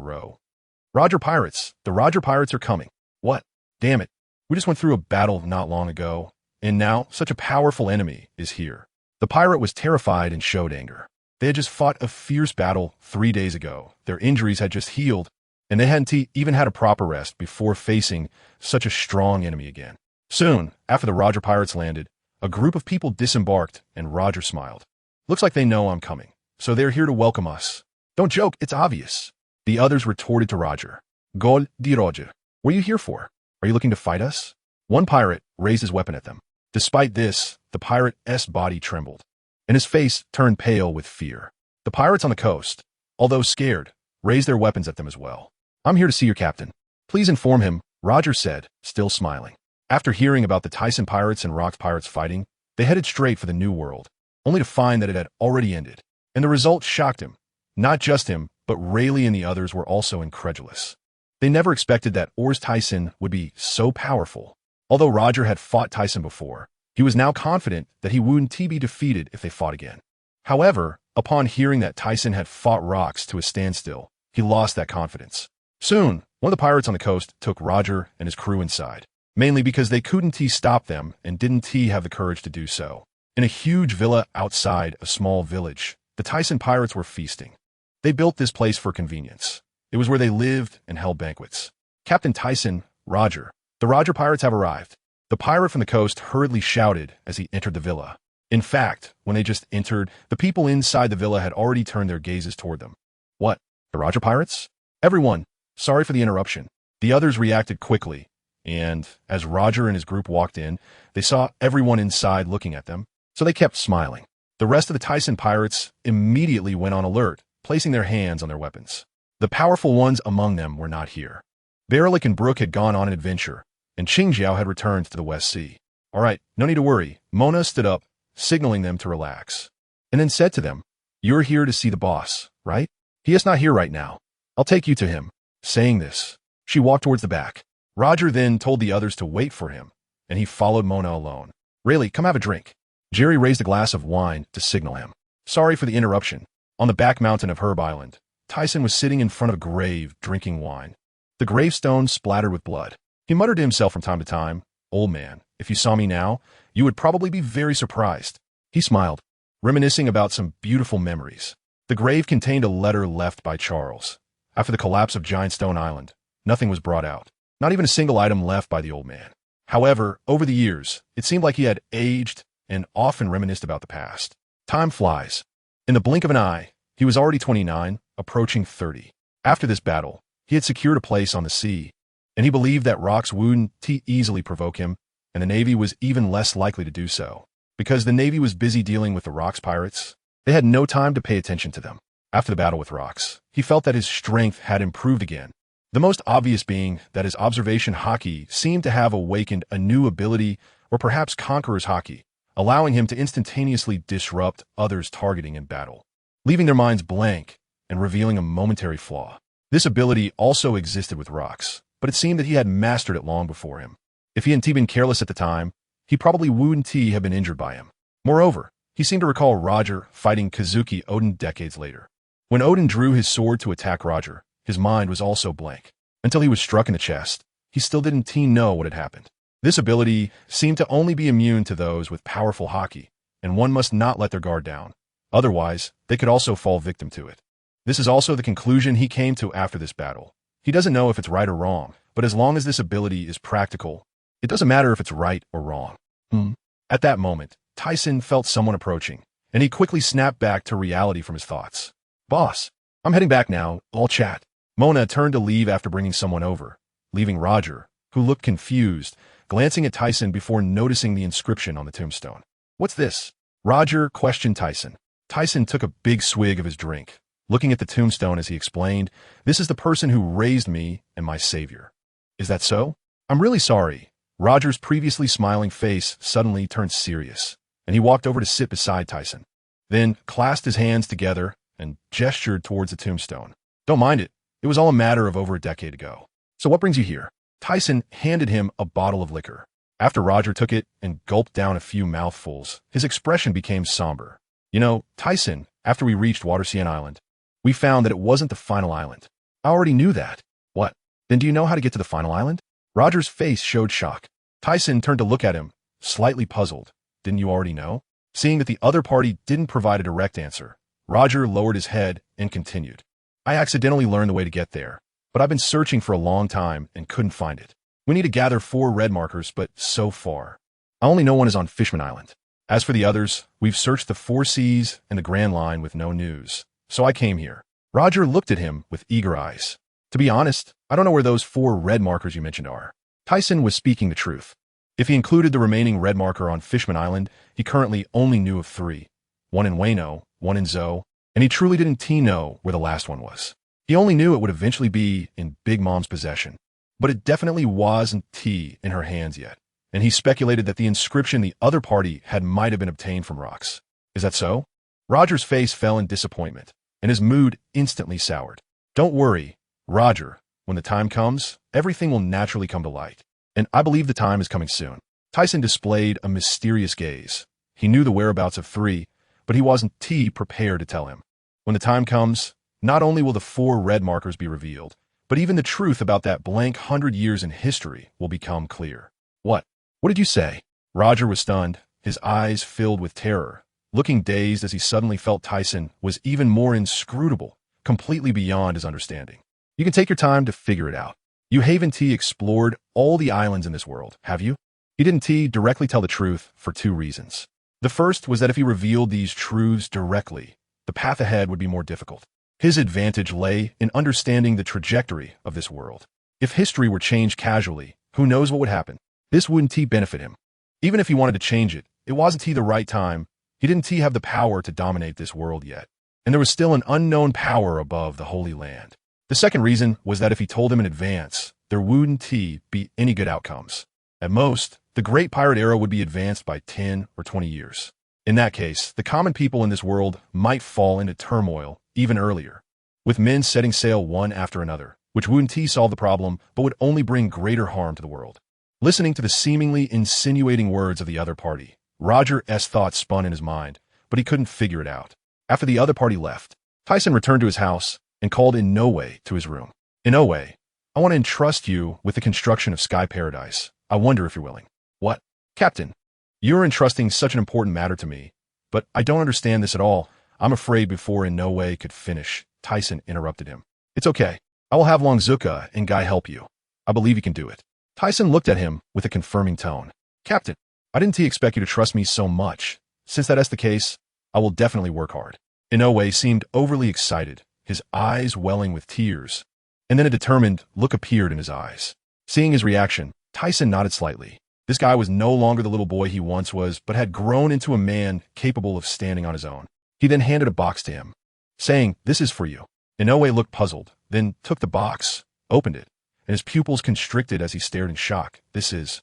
Roger Pirates. The Roger Pirates are coming. What? Damn it. We just went through a battle not long ago, and now such a powerful enemy is here. The pirate was terrified and showed anger. They had just fought a fierce battle 3 days ago. Their injuries had just healed, and they hadn't even had a proper rest before facing such a strong enemy again. Soon, after the Roger Pirates landed, a group of people disembarked, and Roger smiled. "Looks like they know I'm coming, so they're here to welcome us." "Don't joke, it's obvious." The others retorted to Roger. "Gol di Roger. What are you here for? Are you looking to fight us?" One pirate raised his weapon at them. Despite this, the pirate's body trembled, and his face turned pale with fear. The pirates on the coast, although scared, raised their weapons at them as well. "I'm here to see your captain. Please inform him," Roger said, still smiling. After hearing about the Tyson pirates and Rocks pirates fighting, they headed straight for the New World, only to find that it had already ended. And the result shocked him. Not just him, but Rayleigh and the others were also incredulous. They never expected that Ols Tisen would be so powerful. Although Roger had fought Tyson before, he was now confident that he wouldn't be defeated if they fought again. However, upon hearing that Tyson had fought Rocks to a standstill, he lost that confidence. Soon, one of the pirates on the coast took Roger and his crew inside, mainly because they couldn't stop them and didn't have the courage to do so. In a huge villa outside a small village, the Tyson pirates were feasting. They built this place for convenience. It was where they lived and held banquets. "Captain Tyson, Roger. The Roger Pirates have arrived." The pirate from the coast hurriedly shouted as he entered the villa. In fact, when they just entered, the people inside the villa had already turned their gazes toward them. "What? The Roger Pirates?" "Everyone, sorry for the interruption." The others reacted quickly, and as Roger and his group walked in, they saw everyone inside looking at them, so they kept smiling. The rest of the Tyson pirates immediately went on alert, placing their hands on their weapons. The powerful ones among them were not here. Baralik and Brooke had gone on an adventure, and Qingjiao had returned to the West Sea. "All right, no need to worry." Mona stood up, signaling them to relax, and then said to them, "You're here to see the boss, right? He is not here right now. I'll take you to him." Saying this, she walked towards the back. Roger then told the others to wait for him, and he followed Mona alone. "Rayleigh, come have a drink." Jerry raised a glass of wine to signal him. "Sorry for the interruption." On the back mountain of Herb Island, Tyson was sitting in front of a grave, drinking wine. The gravestone splattered with blood. He muttered to himself from time to time, "Old man, if you saw me now, you would probably be very surprised." He smiled, reminiscing about some beautiful memories. The grave contained a letter left by Charles. After the collapse of Giant Stone Island, nothing was brought out, not even a single item left by the old man. However, over the years, it seemed like he had aged and often reminisced about the past. Time flies. In the blink of an eye, he was already 29, approaching 30. After this battle, he had secured a place on the sea, and he believed that Rocks wouldn't easily provoke him, and the Navy was even less likely to do so, because the Navy was busy dealing with the Rocks pirates. They had no time to pay attention to them. After the battle with rocks, he felt that his strength had improved again. The most obvious being that his observation haki seemed to have awakened a new ability, or perhaps conqueror's haki, allowing him to instantaneously disrupt others' targeting in battle, leaving their minds blank and revealing a momentary flaw. This ability also existed with rocks, but it seemed that he had mastered it long before him. If he hadn't been careless at the time, he probably wouldn't have been injured by him. Moreover, he seemed to recall Roger fighting Kazuki Odin decades later. When Odin drew his sword to attack Roger, his mind was also blank. Until he was struck in the chest, he still didn't know what had happened. This ability seemed to only be immune to those with powerful haki, and one must not let their guard down. Otherwise, they could also fall victim to it. This is also the conclusion he came to after this battle. He doesn't know if it's right or wrong, but as long as this ability is practical, it doesn't matter if it's right or wrong. At that moment, Tyson felt someone approaching, and he quickly snapped back to reality from his thoughts. Boss, I'm heading back now, I'll chat. Mona turned to leave after bringing someone over, leaving Roger, who looked confused, glancing at Tyson before noticing the inscription on the tombstone. What's this? Roger questioned Tyson. Tyson took a big swig of his drink, looking at the tombstone as he explained, "This is the person who raised me and my savior." Is that so? I'm really sorry. Roger's previously smiling face suddenly turned serious, and he walked over to sit beside Tyson. Then clasped his hands together and gestured towards the tombstone. Don't mind it. It was all a matter of over a decade ago. So what brings you here? Tyson handed him a bottle of liquor. After Roger took it and gulped down a few mouthfuls, his expression became somber. You know, Tyson, after we reached Watersean Island, we found that it wasn't the final island. I already knew that. What? Then do you know how to get to the final island? Roger's face showed shock. Tyson turned to look at him, slightly puzzled. Didn't you already know? Seeing that the other party didn't provide a direct answer, Roger lowered his head and continued. I accidentally learned the way to get there, but I've been searching for a long time and couldn't find it. We need to gather 4 red markers, but so far, I only know one is on Fishman Island. As for the others, we've searched the 4 seas and the Grand Line with no news. So I came here. Roger looked at him with eager eyes. To be honest, I don't know where those 4 red markers you mentioned are. Tyson was speaking the truth. If he included the remaining red marker on Fishman Island, he currently only knew of 3. One in Wano, one in Zo, and he truly didn't know where the last one was. He only knew it would eventually be in Big Mom's possession, but it definitely wasn't in her hands yet, and he speculated that the inscription the other party had might have been obtained from rocks. Is that so? Roger's face fell in disappointment, and his mood instantly soured. Don't worry, Roger. When the time comes, everything will naturally come to light, and I believe the time is coming soon. Tyson displayed a mysterious gaze. He knew the whereabouts of 3, but he wasn't prepared to tell him. When the time comes, not only will the 4 red markers be revealed, but even the truth about that blank 100 years in history will become clear. What? What did you say? Roger was stunned, his eyes filled with terror, looking dazed as he suddenly felt Tyson was even more inscrutable, completely beyond his understanding. You can take your time to figure it out. You haven't explored all the islands in this world, have you? He didn't directly tell the truth for 2 reasons. The first was that if he revealed these truths directly, the path ahead would be more difficult. His advantage lay in understanding the trajectory of this world. If history were changed casually, who knows what would happen? This wouldn't benefit him. Even if he wanted to change it, it wasn't the right time. He didn't have the power to dominate this world yet, and there was still an unknown power above the Holy Land. The second reason was that if he told him in advance, there wouldn't be any good outcomes. At most, the Great Pirate Era would be advanced by 10 or 20 years. In that case, the common people in this world might fall into turmoil even earlier, with men setting sail one after another, which wouldn't solve the problem but would only bring greater harm to the world. Listening to the seemingly insinuating words of the other party, Roger's thoughts spun in his mind, but he couldn't figure it out. After the other party left, Tyson returned to his house and called Inoue to his room. Inoue, I want to entrust you with the construction of Sky Paradise. I wonder if you're willing. What? Captain, you're entrusting such an important matter to me, but I don't understand this at all. I'm afraid before Inoue could finish, Tyson interrupted him. It's okay. I will have Longzuka and Guy help you. I believe you can do it. Tyson looked at him with a confirming tone. Captain, I didn't expect you to trust me so much. Since that's the case, I will definitely work hard. Inoue seemed overly excited, his eyes welling with tears, and then a determined look appeared in his eyes. Seeing his reaction, Tyson nodded slightly. This guy was no longer the little boy he once was, but had grown into a man capable of standing on his own. He then handed a box to him, saying, "This is for you." Inoue looked puzzled, then took the box, opened it, and his pupils constricted as he stared in shock. "This is...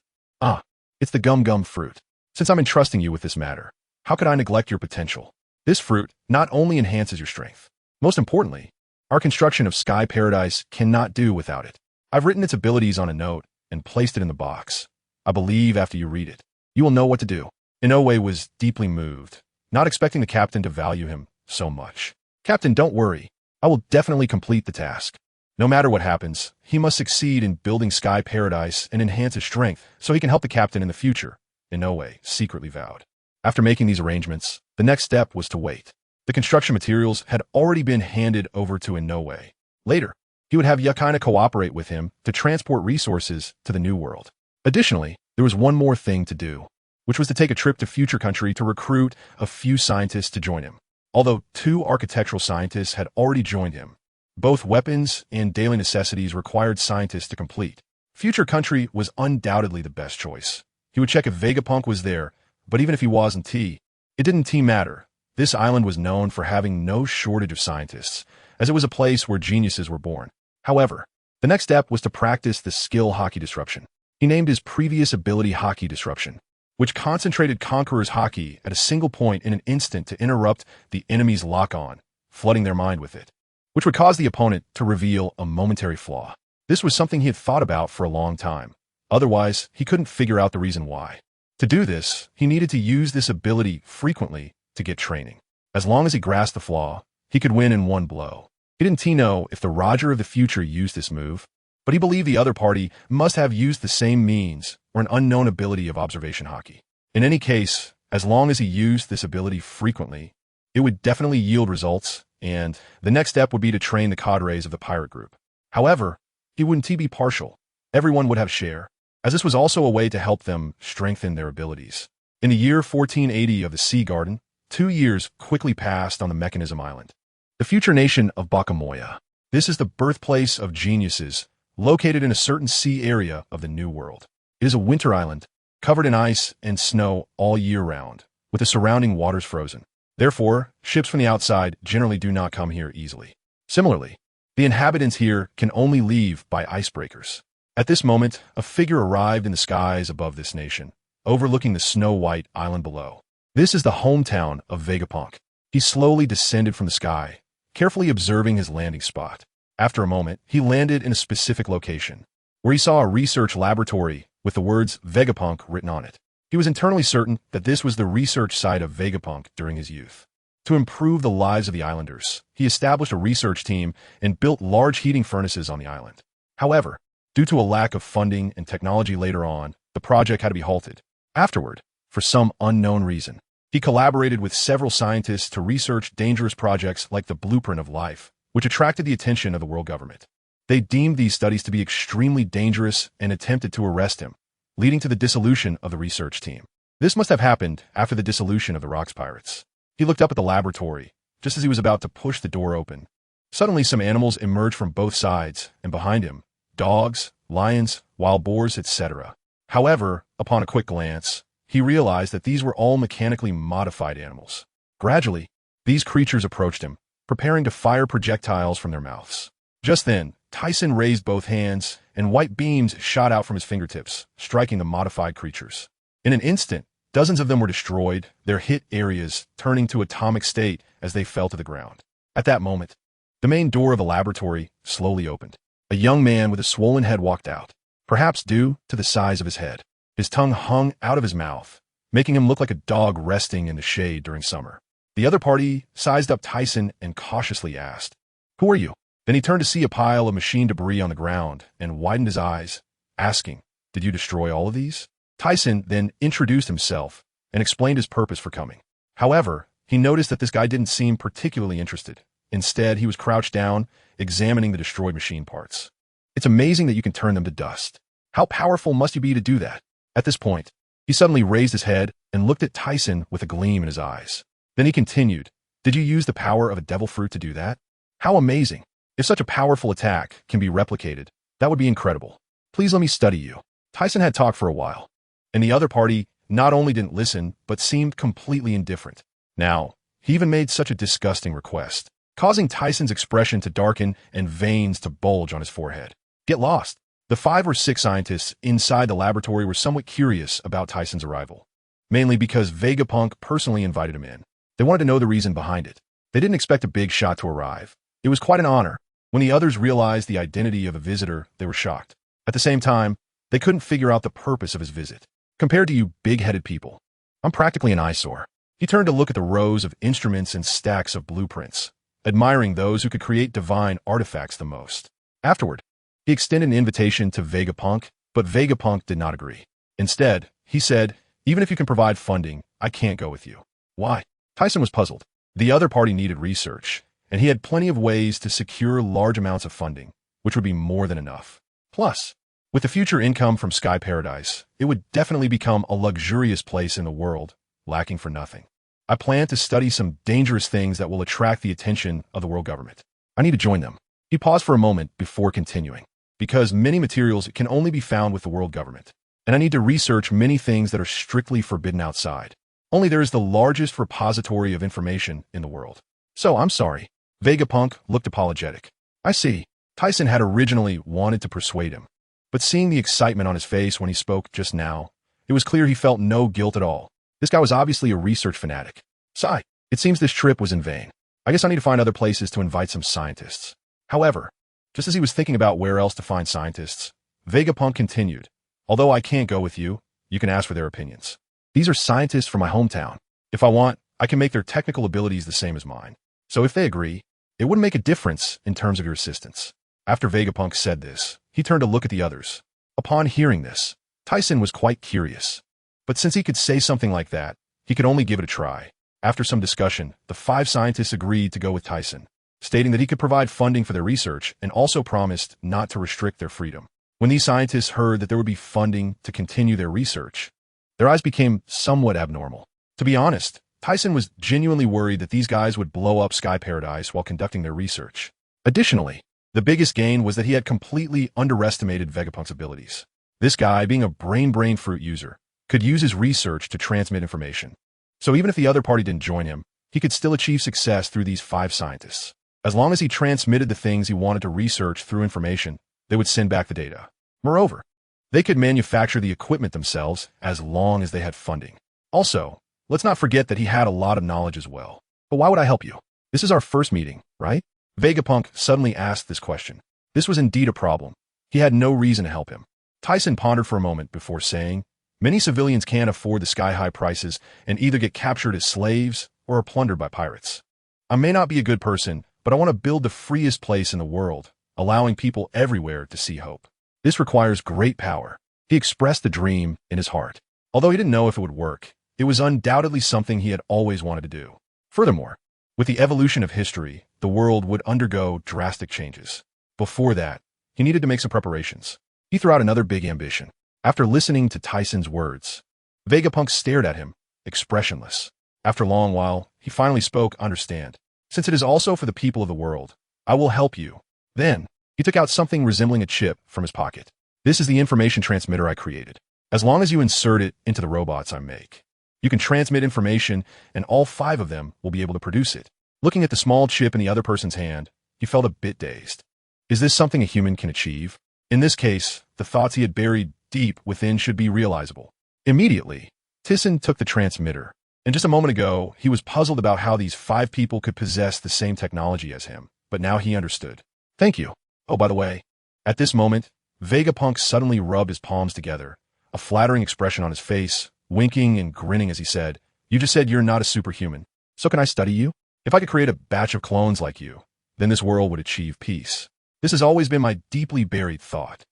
it's the gum fruit. Since I'm entrusting you with this matter, how could I neglect your potential? This fruit not only enhances your strength, most importantly, our construction of Sky Paradise cannot do without it. I've written its abilities on a note and placed it in the box. I believe after you read it, you will know what to do." Inoue was deeply moved, not expecting the captain to value him so much. "Captain, don't worry. I will definitely complete the task. No matter what happens, he must succeed in building Sky Paradise and enhance his strength so he can help the captain in the future," Inoue secretly vowed. After making these arrangements, the next step was to wait. The construction materials had already been handed over to Inoue. Later, he would have Yakaina cooperate with him to transport resources to the New World. Additionally, there was one more thing to do, which was to take a trip to Future Country to recruit a few scientists to join him. Although 2 architectural scientists had already joined him, both weapons and daily necessities required scientists to complete. Future Country was undoubtedly the best choice. He would check if Vegapunk was there, but even if he wasn't, it didn't matter. This island was known for having no shortage of scientists, as it was a place where geniuses were born. However, the next step was to practice the skill Haki Disruption. He named his previous ability Haki Disruption, which concentrated Conqueror's Haki at a single point in an instant to interrupt the enemy's lock-on, flooding their mind with it, which would cause the opponent to reveal a momentary flaw. This was something he had thought about for a long time. Otherwise, he couldn't figure out the reason why. To do this, he needed to use this ability frequently to get training. As long as he grasped the flaw, he could win in one blow. He didn't know if the Roger of the future used this move, but he believed the other party must have used the same means or an unknown ability of observation Haki. In any case, as long as he used this ability frequently, it would definitely yield results, and the next step would be to train the cadres of the pirate group. However, he wouldn't be partial. Everyone would have share, as this was also a way to help them strengthen their abilities. In the year 1480 of the Sea Garden, 2 years quickly passed on the Mechanism Island, the future nation of Bakamoya. This is the birthplace of geniuses, located in a certain sea area of the New World. It is a winter island, covered in ice and snow all year round, with the surrounding waters frozen. Therefore, ships from the outside generally do not come here easily. Similarly, the inhabitants here can only leave by icebreakers. At this moment, a figure arrived in the skies above this nation, overlooking the snow-white island below. This is the hometown of Vegapunk. He slowly descended from the sky, carefully observing his landing spot. After a moment, he landed in a specific location, where he saw a research laboratory with the words Vegapunk written on it. He was internally certain that this was the research site of Vegapunk during his youth. To improve the lives of the islanders, he established a research team and built large heating furnaces on the island. However, due to a lack of funding and technology later on, the project had to be halted. Afterward, for some unknown reason, he collaborated with several scientists to research dangerous projects like the Blueprint of Life, which attracted the attention of the world government. They deemed these studies to be extremely dangerous and attempted to arrest him, leading to the dissolution of the research team. This must have happened after the dissolution of the Rocks Pirates. He looked up at the laboratory, just as he was about to push the door open. Suddenly, some animals emerged from both sides, and behind him, dogs, lions, wild boars, etc. However, upon a quick glance, he realized that these were all mechanically modified animals. Gradually, these creatures approached him, preparing to fire projectiles from their mouths. Just then, Tisen raised both hands, and white beams shot out from his fingertips, striking the modified creatures. In an instant, dozens of them were destroyed, their hit areas turning to atomic state as they fell to the ground. At that moment, the main door of the laboratory slowly opened. A young man with a swollen head walked out, perhaps due to the size of his head. His tongue hung out of his mouth, making him look like a dog resting in the shade during summer. The other party sized up Tisen and cautiously asked, "Who are you?" Then he turned to see a pile of machine debris on the ground and widened his eyes, asking, "Did you destroy all of these?" Tisen then introduced himself and explained his purpose for coming. However, he noticed that this guy didn't seem particularly interested. Instead, he was crouched down, examining the destroyed machine parts. "It's amazing that you can turn them to dust. How powerful must you be to do that?" At this point, he suddenly raised his head and looked at Tisen with a gleam in his eyes. Then he continued, "Did you use the power of a devil fruit to do that? How amazing! If such a powerful attack can be replicated, that would be incredible. Please let me study you." Tisen had talked for a while, and the other party not only didn't listen, but seemed completely indifferent. Now, He even made such a disgusting request, causing Tyson's expression to darken and veins to bulge on his forehead. Get lost. The 5 or 6 scientists inside the laboratory were somewhat curious about Tyson's arrival, mainly because Vegapunk personally invited him in. They wanted to know the reason behind it. They didn't expect a big shot to arrive. It was quite an honor. When the others realized the identity of a visitor, they were shocked. At the same time, they couldn't figure out the purpose of his visit. Compared to you big-headed people, I'm practically an eyesore. He turned to look at the rows of instruments and stacks of blueprints, admiring those who could create divine artifacts the most. Afterward, he extended an invitation to Vegapunk, but Vegapunk did not agree. Instead, he said, "Even if you can provide funding, I can't go with you." Why? Tyson was puzzled. The other party needed research, and he had plenty of ways to secure large amounts of funding, which would be more than enough. Plus, with the future income from Sky Paradise, it would definitely become a luxurious place in the world, lacking for nothing. I plan to study some dangerous things that will attract the attention of the world government. I need to join them. He paused for a moment before continuing. Because many materials can only be found with the world government, and I need to research many things that are strictly forbidden outside. Only there is the largest repository of information in the world. So, I'm sorry. Vegapunk looked apologetic. I see. Tyson had originally wanted to persuade him, but seeing the excitement on his face when he spoke just now, it was clear he felt no guilt at all. This guy was obviously a research fanatic. Sigh. It seems this trip was in vain. I guess I need to find other places to invite some scientists. However, just as he was thinking about where else to find scientists, Vegapunk continued, "Although I can't go with you, you can ask for their opinions. These are scientists from my hometown. If I want, I can make their technical abilities the same as mine. So if they agree, it wouldn't make a difference in terms of your assistance." After Vegapunk said this, he turned to look at the others. Upon hearing this, Tyson was quite curious. But since he could say something like that, he could only give it a try. After some discussion, the 5 scientists agreed to go with Tyson, stating that he could provide funding for their research and also promised not to restrict their freedom. When these scientists heard that there would be funding to continue their research, their eyes became somewhat abnormal. To be honest, Tyson was genuinely worried that these guys would blow up Sky Paradise while conducting their research. Additionally, the biggest gain was that he had completely underestimated Vegapunk's abilities. This guy, being a brain fruit user, could use his research to transmit information. So even if the other party didn't join him, he could still achieve success through these 5 scientists. As long as he transmitted the things he wanted to research through information, they would send back the data. Moreover, they could manufacture the equipment themselves as long as they had funding. Also, let's not forget that he had a lot of knowledge as well. But why would I help you? This is our first meeting, right? Vegapunk suddenly asked this question. This was indeed a problem. He had no reason to help him. Tyson pondered for a moment before saying, "Many civilians can't afford the sky-high prices and either get captured as slaves or are plundered by pirates. I may not be a good person, but I want to build the freest place in the world, allowing people everywhere to see hope. This requires great power." He expressed the dream in his heart. Although he didn't know if it would work, it was undoubtedly something he had always wanted to do. Furthermore, with the evolution of history, the world would undergo drastic changes. Before that, he needed to make some preparations. He threw out another big ambition. After listening to Tyson's words, Vegapunk stared at him, expressionless. After a long while, he finally spoke, "Understand. Since it is also for the people of the world, I will help you." Then, he took out something resembling a chip from his pocket. "This is the information transmitter I created. As long as you insert it into the robots I make, you can transmit information and all 5 of them will be able to produce it." Looking at the small chip in the other person's hand, he felt a bit dazed. Is this something a human can achieve? In this case, the thoughts he had buried deep within should be realizable. Immediately, Thyssen took the transmitter, and just a moment ago, he was puzzled about how these 5 people could possess the same technology as him, but now he understood. "Thank you. Oh, by the way." At this moment, Vegapunk suddenly rubbed his palms together, a flattering expression on his face, winking and grinning as he said, "You just said you're not a superhuman, so can I study you? If I could create a batch of clones like you, then this world would achieve peace. This has always been my deeply buried thought."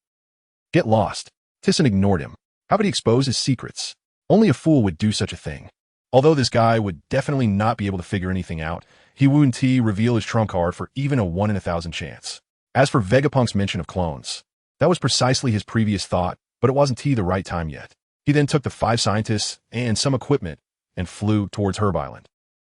Get lost. Thyssen ignored him. How could he expose his secrets? Only a fool would do such a thing. Although this guy would definitely not be able to figure anything out, he wouldn't reveal his trump card for even a 1 in 1,000 chance. As for Vegapunk's mention of clones, that was precisely his previous thought, but it wasn't the right time yet. He then took the 5 scientists and some equipment and flew towards Herb Island.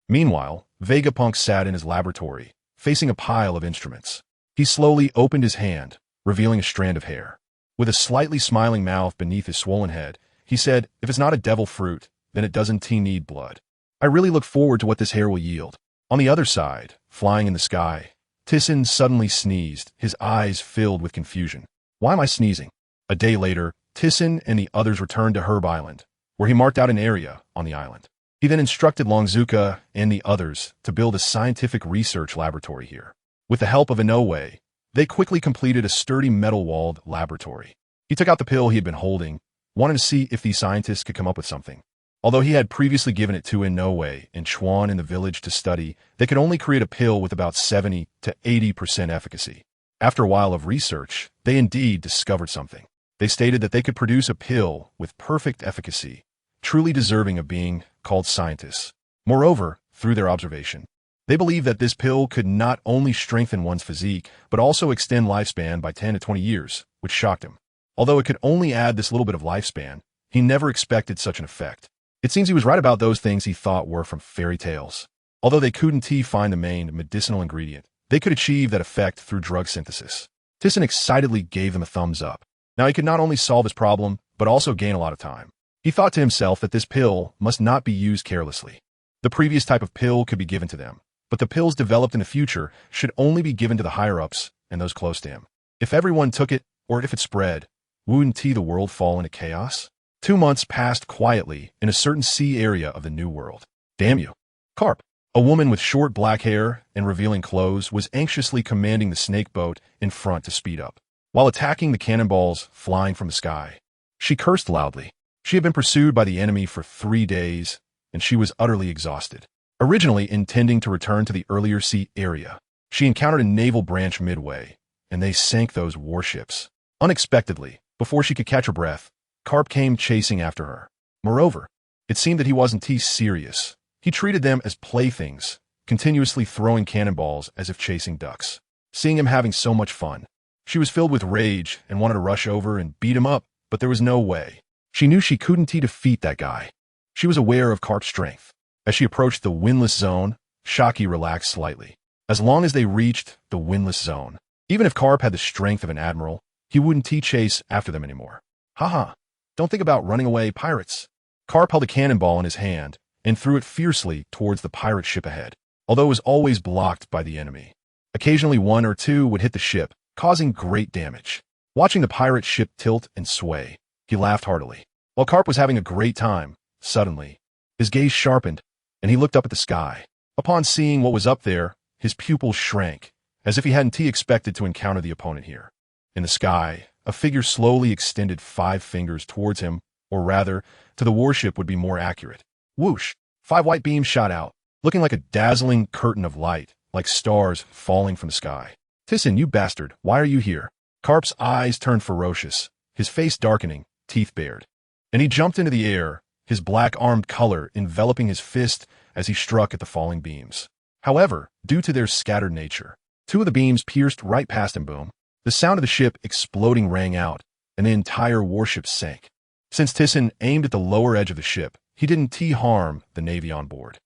Meanwhile, Vegapunk sat in his laboratory, facing a pile of instruments. He slowly opened his hand, revealing a strand of hair. With a slightly smiling mouth beneath his swollen head, he said, "If it's not a devil fruit, then it doesn't need blood." I really look forward to what this hair will yield. On the other side, flying in the sky, Thyssen suddenly sneezed, his eyes filled with confusion. Why am I sneezing? A day later, Thyssen and the others returned to Herb Island, where he marked out an area on the island. He then instructed Longzuka and the others to build a scientific research laboratory here. With the help of Inoue, they quickly completed a sturdy metal-walled laboratory. He took out the pill he had been holding, wanting to see if these scientists could come up with something. Although he had previously given it to Inoue and Chuan in the village to study, they could only create a pill with about 70 to 80% efficacy. After a while of research, they indeed discovered something. They stated that they could produce a pill with perfect efficacy, truly deserving of being called scientists. Moreover, through their observation, they believed that this pill could not only strengthen one's physique, but also extend lifespan by 10 to 20 years, which shocked him. Although it could only add this little bit of lifespan, he never expected such an effect. It seems he was right about those things he thought were from fairy tales. Although they couldn't find the main medicinal ingredient, they could achieve that effect through drug synthesis. Thyssen excitedly gave them a thumbs up. Now he could not only solve his problem, but also gain a lot of time. He thought to himself that this pill must not be used carelessly. The previous type of pill could be given to them, but the pills developed in the future should only be given to the higher-ups and those close to him. If everyone took it, or if it spread, wouldn't the world fall into chaos? 2 months passed quietly in a certain sea area of the New World. Damn you. Carp, a woman with short black hair and revealing clothes, was anxiously commanding the snake boat in front to speed up, while attacking the cannonballs flying from the sky. She cursed loudly. She had been pursued by the enemy for 3 days, and she was utterly exhausted. Originally intending to return to the earlier sea area, she encountered a naval branch midway, and they sank those warships. Unexpectedly, before she could catch her breath, Carp came chasing after her. Moreover, it seemed that he wasn't serious. He treated them as playthings, continuously throwing cannonballs as if chasing ducks. Seeing him having so much fun, she was filled with rage and wanted to rush over and beat him up, but there was no way. She knew she couldn't defeat that guy. She was aware of Carp's strength. As she approached the windless zone, Shaki relaxed slightly. As long as they reached the windless zone, even if Carp had the strength of an admiral, he wouldn't chase after them anymore. Haha. Don't think about running away, pirates. Carp held a cannonball in his hand and threw it fiercely towards the pirate ship ahead, although it was always blocked by the enemy. Occasionally 1 or 2 would hit the ship, causing great damage. Watching the pirate ship tilt and sway, he laughed heartily. While Carp was having a great time, suddenly, his gaze sharpened, and he looked up at the sky. Upon seeing what was up there, his pupils shrank, as if he hadn't expected to encounter the opponent here. In the sky, a figure slowly extended 5 fingers towards him, or rather, to the warship would be more accurate. Whoosh! 5 white beams shot out, looking like a dazzling curtain of light, like stars falling from the sky. Thyssen, you bastard, why are you here? Carp's eyes turned ferocious, his face darkening, teeth bared. And he jumped into the air, his black armed color enveloping his fist as he struck at the falling beams. However, due to their scattered nature, 2 of the beams pierced right past him. Boom. The sound of the ship exploding rang out, and the entire warship sank. Since Thyssen aimed at the lower edge of the ship, he didn't harm the Navy on board.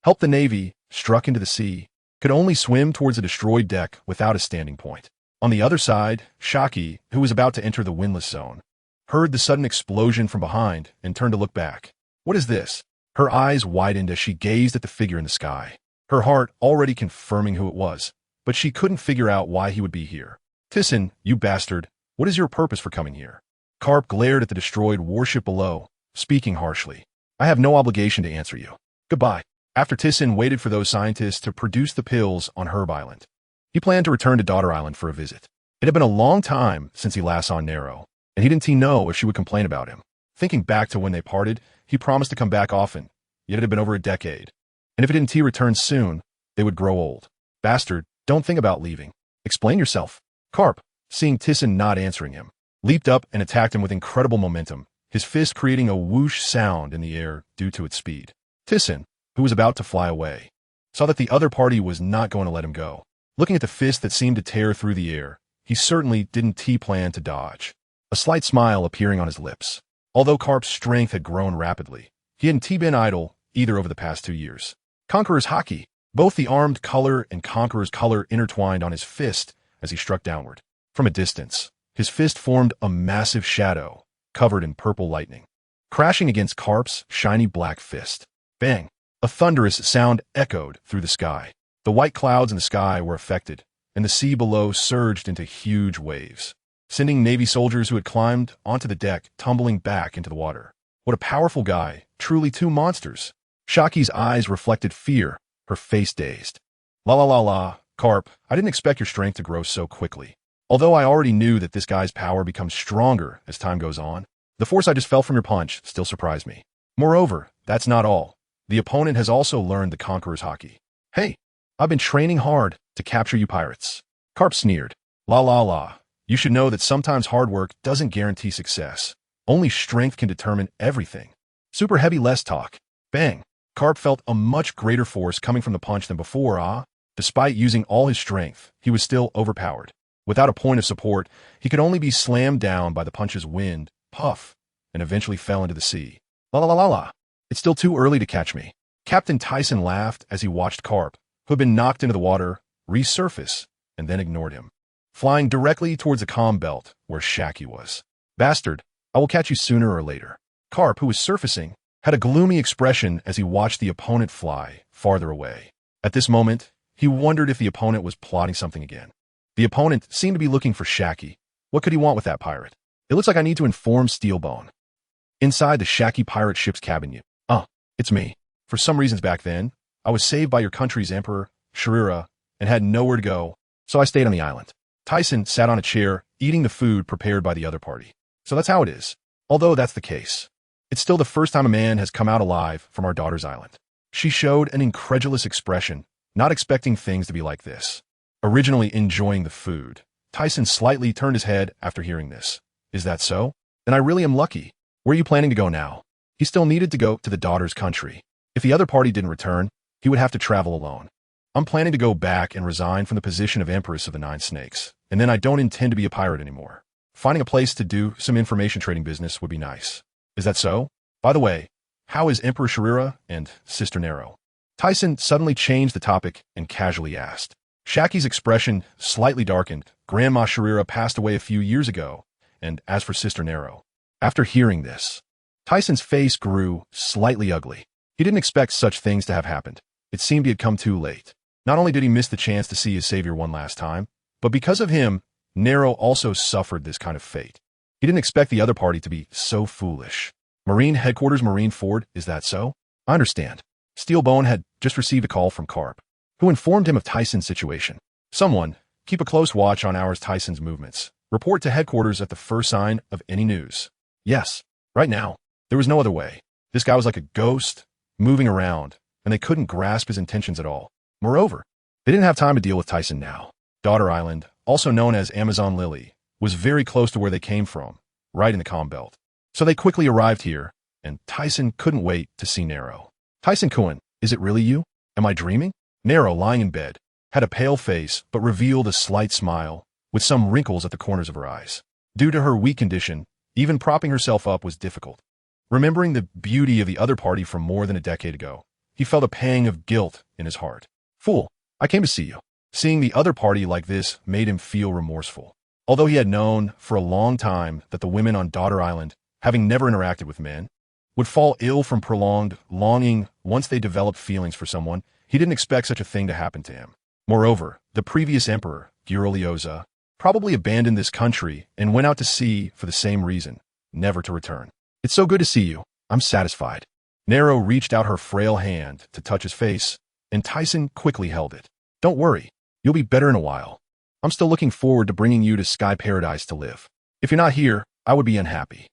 Help the Navy, struck into the sea, could only swim towards the destroyed deck without a standing point. On the other side, Shaki, who was about to enter the windless zone, heard the sudden explosion from behind and turned to look back. What is this? Her eyes widened as she gazed at the figure in the sky, her heart already confirming who it was, but she couldn't figure out why he would be here. Thyssen, you bastard, what is your purpose for coming here? Carp glared at the destroyed warship below, speaking harshly. I have no obligation to answer you. Goodbye. After Thyssen waited for those scientists to produce the pills on Herb Island, he planned to return to Daughter Island for a visit. It had been a long time since he last saw Nero, and he didn't know if she would complain about him. Thinking back to when they parted, he promised to come back often, yet it had been over a decade. And if it didn't return soon, they would grow old. Bastard, don't think about leaving. Explain yourself. Carp, seeing Thyssen not answering him, leaped up and attacked him with incredible momentum, his fist creating a whoosh sound in the air due to its speed. Thyssen, who was about to fly away, saw that the other party was not going to let him go. Looking at the fist that seemed to tear through the air, he certainly didn't plan to dodge. A slight smile appearing on his lips. Although Carp's strength had grown rapidly, he hadn't been idle either over the past 2 years. Conqueror's Haki, both the armed color and Conqueror's color intertwined on his fist as he struck downward. From a distance, his fist formed a massive shadow, covered in purple lightning, crashing against Carp's shiny black fist. Bang! A thunderous sound echoed through the sky. The white clouds in the sky were affected, and the sea below surged into huge waves, sending Navy soldiers who had climbed onto the deck tumbling back into the water. What a powerful guy, truly two monsters. Shaki's eyes reflected fear, her face dazed. La la la la, Carp, I didn't expect your strength to grow so quickly. Although I already knew that this guy's power becomes stronger as time goes on, the force I just felt from your punch still surprised me. Moreover, that's not all. The opponent has also learned the Conqueror's Haki. Hey, I've been training hard to capture you pirates. Carp sneered. La la la. You should know that sometimes hard work doesn't guarantee success. Only strength can determine everything. Super heavy, less talk. Bang. Carp felt a much greater force coming from the punch than before. Despite using all his strength, he was still overpowered. Without a point of support, he could only be slammed down by the punch's wind, puff, and eventually fell into the sea. La la la la la. It's still too early to catch me. Captain Tisen laughed as he watched Carp, who had been knocked into the water, resurface, and then ignored him, flying directly towards the calm belt where Shaki was. Bastard, I will catch you sooner or later. Carp, who was surfacing, had a gloomy expression as he watched the opponent fly farther away. At this moment, he wondered if the opponent was plotting something again. The opponent seemed to be looking for Shaki. What could he want with that pirate? It looks like I need to inform Steelbone. Inside the Shaki pirate ship's cabin, it's me. For some reasons back then, I was saved by your country's emperor, Shirira, and had nowhere to go, so I stayed on the island. Tisen sat on a chair, eating the food prepared by the other party. So that's how it is. Although that's the case, it's still the first time a man has come out alive from our daughter's island. She showed an incredulous expression, not expecting things to be like this. Originally enjoying the food, Tisen slightly turned his head after hearing this. Is that so? Then I really am lucky. Where are you planning to go now? He still needed to go to the daughter's country. If the other party didn't return, he would have to travel alone. I'm planning to go back and resign from the position of Empress of the Nine Snakes, and then I don't intend to be a pirate anymore. Finding a place to do some information trading business would be nice. Is that so? By the way, how is Emperor Shirira and Sister Nero? Tisen suddenly changed the topic and casually asked. Shaki's expression slightly darkened. Grandma Shirira passed away a few years ago, and as for Sister Nero. After hearing this, Tisen's face grew slightly ugly. He didn't expect such things to have happened. It seemed he had come too late. Not only did he miss the chance to see his savior one last time, but because of him, Nero also suffered this kind of fate. He didn't expect the other party to be so foolish. Marine Headquarters Marine Ford, is that so? I understand. Steelbone had just received a call from Carp, who informed him of Tisen's situation. Someone, keep a close watch on ours Tisen's movements. Report to headquarters at the first sign of any news. Yes, right now. There was no other way. This guy was like a ghost, moving around, and they couldn't grasp his intentions at all. Moreover, they didn't have time to deal with Tisen now. Daughter Island, also known as Amazon Lily, was very close to where they came from, right in the calm belt. So they quickly arrived here, and Tisen couldn't wait to see Nero. Tisen-kun, is it really you? Am I dreaming? Nero, lying in bed, had a pale face but revealed a slight smile, with some wrinkles at the corners of her eyes. Due to her weak condition, even propping herself up was difficult. Remembering the beauty of the other party from more than a decade ago, he felt a pang of guilt in his heart. Fool, I came to see you. Seeing the other party like this made him feel remorseful. Although he had known for a long time that the women on Daughter Island, having never interacted with men, would fall ill from prolonged longing once they developed feelings for someone, he didn't expect such a thing to happen to him. Moreover, the previous emperor, Girolioza, probably abandoned this country and went out to sea for the same reason, never to return. It's so good to see you. I'm satisfied. Nero reached out her frail hand to touch his face, and Tisen quickly held it. Don't worry. You'll be better in a while. I'm still looking forward to bringing you to Sky Paradise to live. If you're not here, I would be unhappy.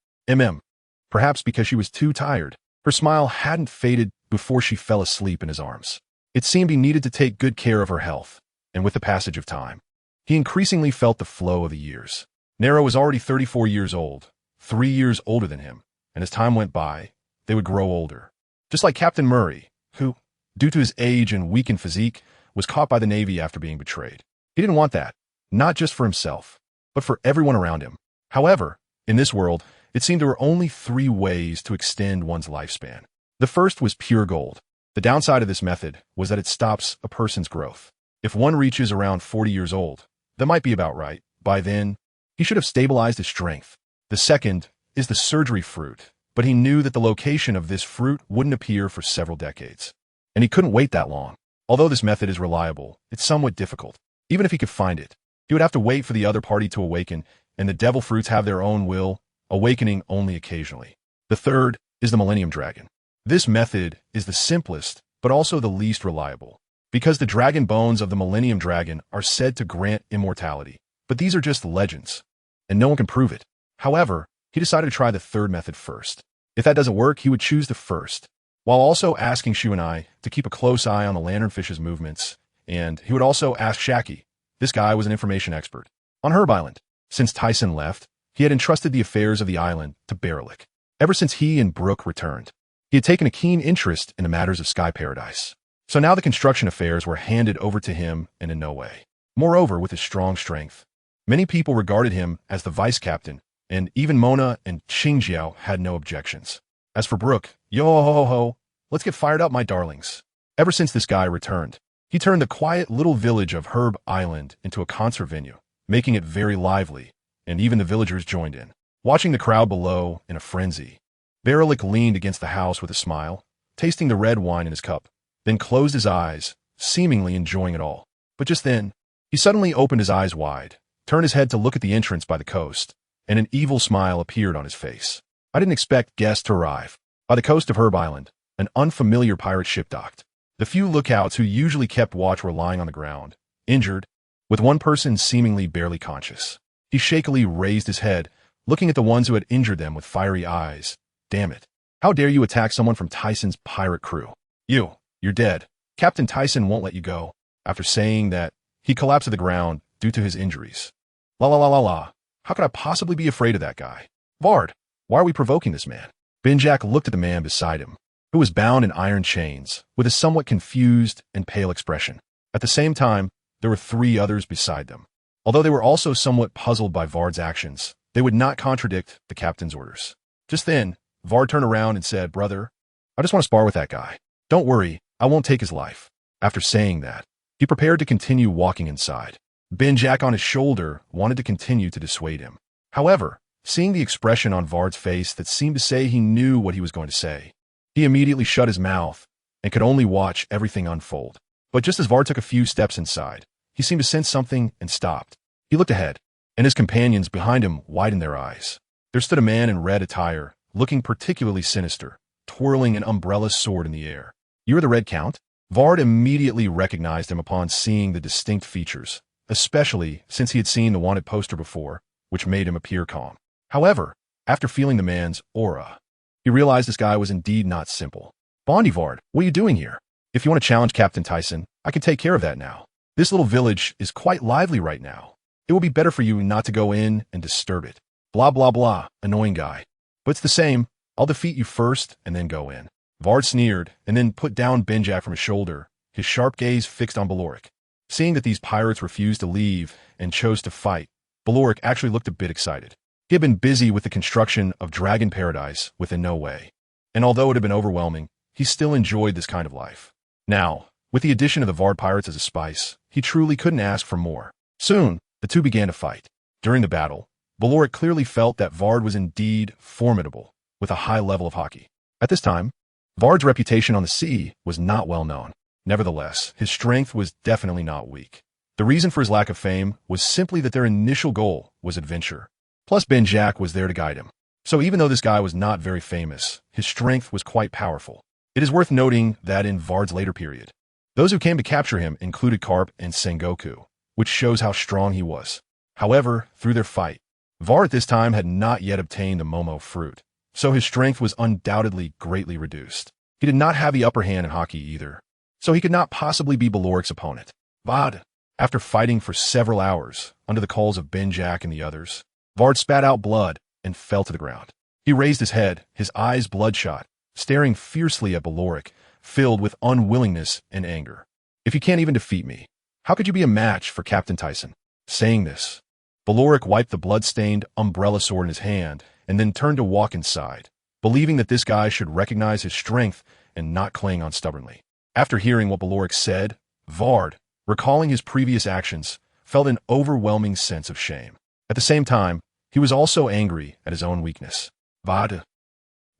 Perhaps because she was too tired. Her smile hadn't faded before she fell asleep in his arms. It seemed he needed to take good care of her health, and with the passage of time, he increasingly felt the flow of the years. Nero was already 34 years old, 3 years older than him, and as time went by, they would grow older. Just like Captain Murray, who, due to his age and weakened physique, was caught by the Navy after being betrayed. He didn't want that, not just for himself, but for everyone around him. However, in this world, it seemed there were only 3 ways to extend one's lifespan. The first was pure gold. The downside of this method was that it stops a person's growth. If one reaches around 40 years old, that might be about right. By then, he should have stabilized his strength. The second is the surgery fruit, but he knew that the location of this fruit wouldn't appear for several decades. and he couldn't wait that long. Although this method is reliable, it's somewhat difficult. Even if he could find it, he would have to wait for the other party to awaken, and the devil fruits have their own will, awakening only occasionally. The third is the Millennium Dragon. This method is the simplest, but also the least reliable, because the dragon bones of the Millennium Dragon are said to grant immortality. But these are just legends, and no one can prove it. However, he decided to try the third method first. If that doesn't work, he would choose the first, while also asking Shu and I to keep a close eye on the lanternfish's movements, and he would also ask Shaki. This guy was an information expert on Herb Island. Since Tisen left, he had entrusted the affairs of the island to Barelik. Ever since he and Brooke returned, he had taken a keen interest in the matters of Sky Paradise. So now the construction affairs were handed over to him and in no way. Moreover, with his strong strength, many people regarded him as the vice captain, and even Mona and Qingjiao had no objections. As for Brooke, yo-ho-ho-ho, let's get fired up, my darlings. Ever since this guy returned, he turned the quiet little village of Herb Island into a concert venue, making it very lively, and even the villagers joined in, watching the crowd below in a frenzy. Barelik leaned against the house with a smile, tasting the red wine in his cup, then closed his eyes, seemingly enjoying it all. But just then, he suddenly opened his eyes wide, turned his head to look at the entrance by the coast, and an evil smile appeared on his face. I didn't expect guests to arrive. By the coast of Herb Island, an unfamiliar pirate ship docked. The few lookouts who usually kept watch were lying on the ground, injured, with one person seemingly barely conscious. He shakily raised his head, looking at the ones who had injured them with fiery eyes. Damn it. How dare you attack someone from Tysen's pirate crew? You're dead. Captain Tisen won't let you go. After saying that, he collapsed to the ground due to his injuries. La la la la la. How could I possibly be afraid of that guy? Vard, why are we provoking this man? Benjak looked at the man beside him, who was bound in iron chains, with a somewhat confused and pale expression. At the same time, there were 3 others beside them. Although they were also somewhat puzzled by Vard's actions, they would not contradict the captain's orders. Just then, Vard turned around and said, "Brother, I just want to spar with that guy. Don't worry, I won't take his life." After saying that, he prepared to continue walking inside. Benjak on his shoulder wanted to continue to dissuade him. However, seeing the expression on Vard's face that seemed to say he knew what he was going to say, he immediately shut his mouth and could only watch everything unfold. But just as Vard took a few steps inside, he seemed to sense something and stopped. He looked ahead, and his companions behind him widened their eyes. There stood a man in red attire, looking particularly sinister, twirling an umbrella sword in the air. "You're the Red Count?" Vard immediately recognized him upon seeing the distinct features, especially since he had seen the wanted poster before, which made him appear calm. However, after feeling the man's aura, he realized this guy was indeed not simple. "Bondi Vard, what are you doing here? If you want to challenge Captain Tisen, I can take care of that now. This little village is quite lively right now. It will be better for you not to go in and disturb it. Blah blah blah, annoying guy. But it's the same, I'll defeat you first and then go in." Vard sneered and then put down Benjak from his shoulder, his sharp gaze fixed on Balorik. Seeing that these pirates refused to leave and chose to fight, Balorik actually looked a bit excited. He had been busy with the construction of Dragon Paradise within no way, and although it had been overwhelming, he still enjoyed this kind of life. Now, with the addition of the Vard pirates as a spice, he truly couldn't ask for more. Soon, the two began to fight. During the battle, Balorik clearly felt that Vard was indeed formidable, with a high level of hockey. At this time, Vard's reputation on the sea was not well known. Nevertheless, his strength was definitely not weak. The reason for his lack of fame was simply that their initial goal was adventure. Plus Benjak was there to guide him. So even though this guy was not very famous, his strength was quite powerful. It is worth noting that in Vard's later period, those who came to capture him included Karp and Sengoku, which shows how strong he was. However, through their fight, Vard at this time had not yet obtained the Momo fruit, so his strength was undoubtedly greatly reduced. He did not have the upper hand in hockey either, so he could not possibly be Balorik's opponent. Vard, after fighting for several hours under the calls of Benjak and the others, Vard spat out blood and fell to the ground. He raised his head, his eyes bloodshot, staring fiercely at Balorik, filled with unwillingness and anger. "If you can't even defeat me, how could you be a match for Captain Tisen?" Saying this, Balorik wiped the blood-stained umbrella sword in his hand and then turned to walk inside, believing that this guy should recognize his strength and not cling on stubbornly. After hearing what Balorik said, Vard, recalling his previous actions, felt an overwhelming sense of shame. At the same time, he was also angry at his own weakness. Vard.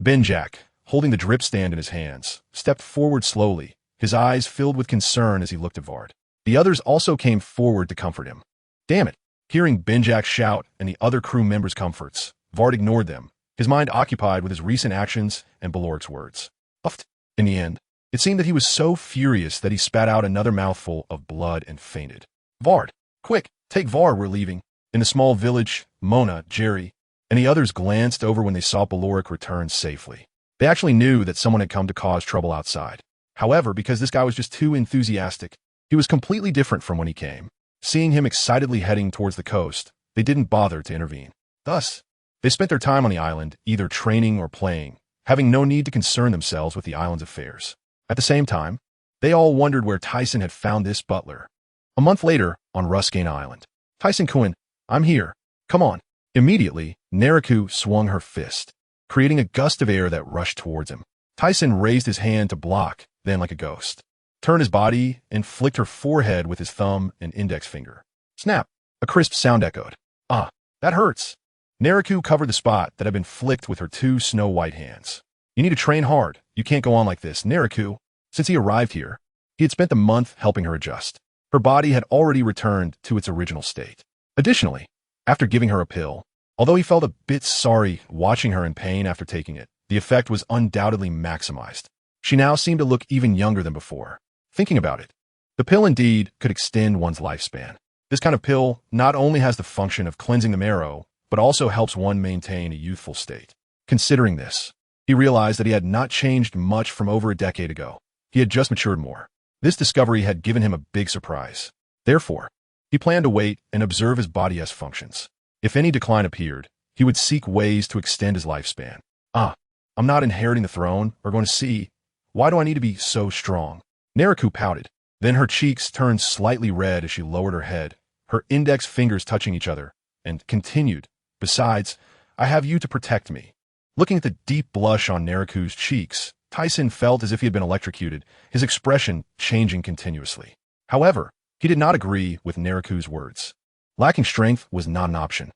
Benjak, holding the drip stand in his hands, stepped forward slowly, his eyes filled with concern as he looked at Vard. The others also came forward to comfort him. Damn it! Hearing Benjak shout and the other crew members' comforts, Vard ignored them, his mind occupied with his recent actions and Baloric's words. Uffed. In the end, it seemed that he was so furious that he spat out another mouthful of blood and fainted. Vard! Quick! Take Vard, we're leaving. In the small village, Mona, Jerry, and the others glanced over when they saw Baloric return safely. They actually knew that someone had come to cause trouble outside. However, because this guy was just too enthusiastic, he was completely different from when he came. Seeing him excitedly heading towards the coast, they didn't bother to intervene. Thus, they spent their time on the island, either training or playing, having no need to concern themselves with the island's affairs. At the same time, they all wondered where Tyson had found this butler. A month later, on Ruskane Island. Tyson-kun, I'm here. Come on. Immediately, Nariku swung her fist, creating a gust of air that rushed towards him. Tyson raised his hand to block, then like a ghost, turned his body and flicked her forehead with his thumb and index finger. Snap! A crisp sound echoed. Ah, that hurts. Nariku covered the spot that had been flicked with her two snow-white hands. You need to train hard. You can't go on like this. Nariku, since he arrived here, he had spent the month helping her adjust. Her body had already returned to its original state. Additionally, after giving her a pill, although he felt a bit sorry watching her in pain after taking it, the effect was undoubtedly maximized. She now seemed to look even younger than before. Thinking about it, the pill indeed could extend one's lifespan. This kind of pill not only has the function of cleansing the marrow, but also helps one maintain a youthful state. Considering this, he realized that he had not changed much from over a decade ago. He had just matured more. This discovery had given him a big surprise. Therefore, he planned to wait and observe his body's functions. If any decline appeared, he would seek ways to extend his lifespan. I'm not inheriting the throne or going to see. Why do I need to be so strong? Nariku pouted. Then her cheeks turned slightly red as she lowered her head, her index fingers touching each other, and continued. Besides, I have you to protect me. Looking at the deep blush on Nariku's cheeks, Tyson felt as if he had been electrocuted, his expression changing continuously. However, he did not agree with Nariku's words. Lacking strength was not an option.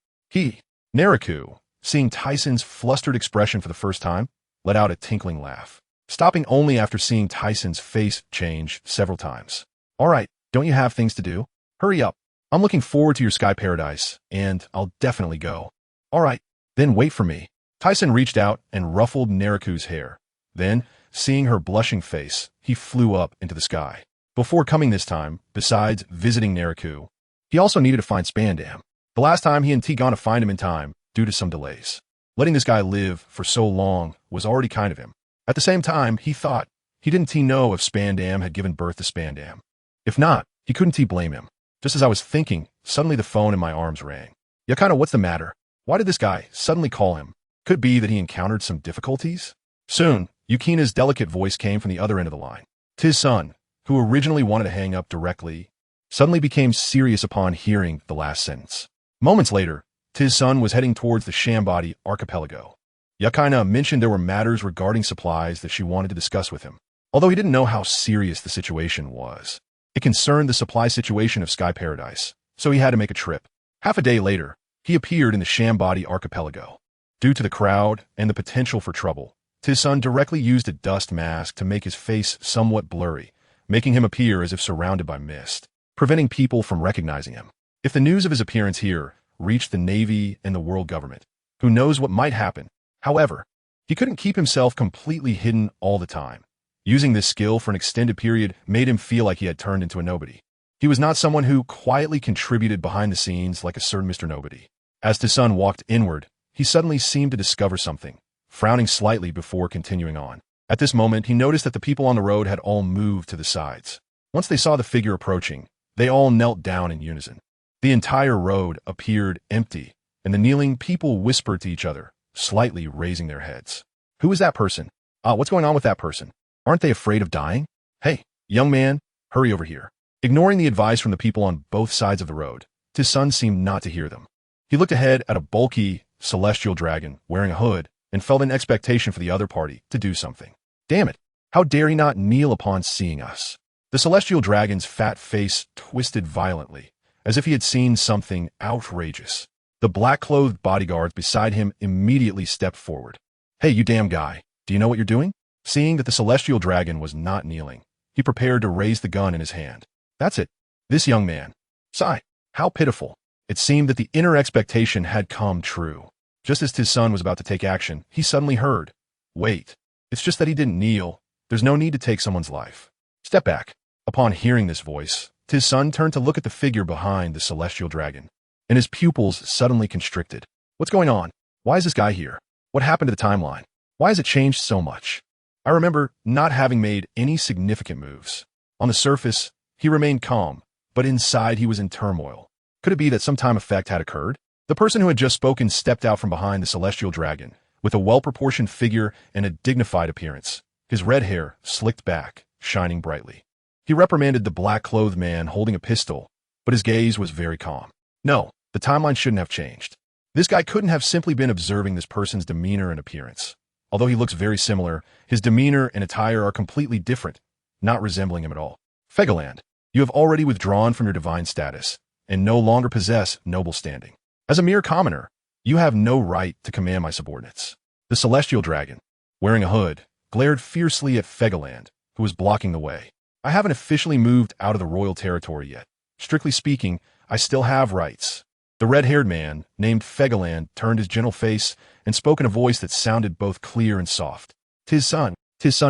Nariku, seeing Tyson's flustered expression for the first time, let out a tinkling laugh, stopping only after seeing Tyson's face change several times. All right, don't you have things to do? Hurry up. I'm looking forward to your sky paradise, and I'll definitely go. All right, then wait for me. Tyson reached out and ruffled Nariku's hair. Then, seeing her blushing face, he flew up into the sky. Before coming this time, besides visiting Nariku, he also needed to find Spandam. The last time he and T gone to find him in time, due to some delays. Letting this guy live for so long was already kind of him. At the same time, he thought, he didn't know if Spandam had given birth to Spandam. If not, he couldn't blame him. Just as I was thinking, suddenly the phone in my arms rang. Yakana, what's the matter? Why did this guy suddenly call him? Could be that he encountered some difficulties? Soon, Yukina's delicate voice came from the other end of the line. Tizsun, who originally wanted to hang up directly, suddenly became serious upon hearing the last sentence. Moments later, Tizsun was heading towards the Shambadi archipelago. Yakaina mentioned there were matters regarding supplies that she wanted to discuss with him. Although he didn't know how serious the situation was, it concerned the supply situation of Sky Paradise, so he had to make a trip. Half a day later, he appeared in the Shambadi archipelago. Due to the crowd and the potential for trouble, Tizsun directly used a dust mask to make his face somewhat blurry, making him appear as if surrounded by mist, preventing people from recognizing him. If the news of his appearance here reached the Navy and the world government, who knows what might happen. However, he couldn't keep himself completely hidden all the time. Using this skill for an extended period made him feel like he had turned into a nobody. He was not someone who quietly contributed behind the scenes like a certain Mr. Nobody. As Tizsun walked inward, he suddenly seemed to discover something, frowning slightly before continuing on. At this moment, he noticed that the people on the road had all moved to the sides. Once they saw the figure approaching, they all knelt down in unison. The entire road appeared empty, and the kneeling people whispered to each other, slightly raising their heads. Who is that person? What's going on with that person? Aren't they afraid of dying? Hey, young man, hurry over here. Ignoring the advice from the people on both sides of the road, Tizsun seemed not to hear them. He looked ahead at a bulky, celestial dragon wearing a hood and felt an expectation for the other party to do something. Damn it, how dare he not kneel upon seeing us? The celestial dragon's fat face twisted violently, as if he had seen something outrageous. The black-clothed bodyguards beside him immediately stepped forward. Hey, you damn guy, do you know what you're doing? Seeing that the celestial dragon was not kneeling, he prepared to raise the gun in his hand. That's it. This young man. Sigh. How pitiful. It seemed that the inner expectation had come true. Just as his son was about to take action, he suddenly heard, "Wait. It's just that he didn't kneel. There's no need to take someone's life. Step back." Upon hearing this voice, his son turned to look at the figure behind the celestial dragon, and his pupils suddenly constricted. What's going on? Why is this guy here? What happened to the timeline? Why has it changed so much? I remember not having made any significant moves. On the surface, he remained calm, but inside he was in turmoil. Could it be that some time effect had occurred? The person who had just spoken stepped out from behind the celestial dragon, with a well-proportioned figure and a dignified appearance, his red hair slicked back, shining brightly. He reprimanded the black-clothed man holding a pistol, but his gaze was very calm. No, the timeline shouldn't have changed. This guy couldn't have simply been observing this person's demeanor and appearance. Although he looks very similar, his demeanor and attire are completely different, not resembling him at all. Fegaland, you have already withdrawn from your divine status, and no longer possess noble standing. As a mere commoner, you have no right to command my subordinates. The celestial dragon, wearing a hood, glared fiercely at Fegaland, who was blocking the way. I haven't officially moved out of the royal territory yet. Strictly speaking, I still have rights. The red-haired man, named Fegaland, turned his gentle face and spoke in a voice that sounded both clear and soft. "'Tis son,"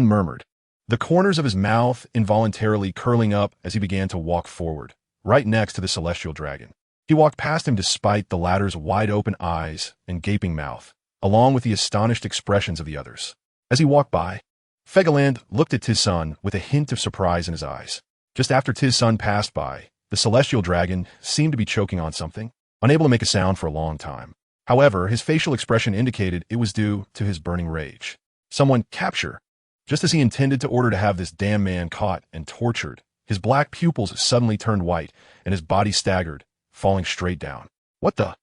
murmured, the corners of his mouth involuntarily curling up as he began to walk forward, right next to the celestial dragon. He walked past him despite the latter's wide-open eyes and gaping mouth, along with the astonished expressions of the others. As he walked by, Fegaland looked at Tison with a hint of surprise in his eyes. Just after Tison passed by, the celestial dragon seemed to be choking on something, unable to make a sound for a long time. However, his facial expression indicated it was due to his burning rage. Someone capture. Just as he intended to order to have this damn man caught and tortured, his black pupils suddenly turned white and his body staggered, falling straight down. What the?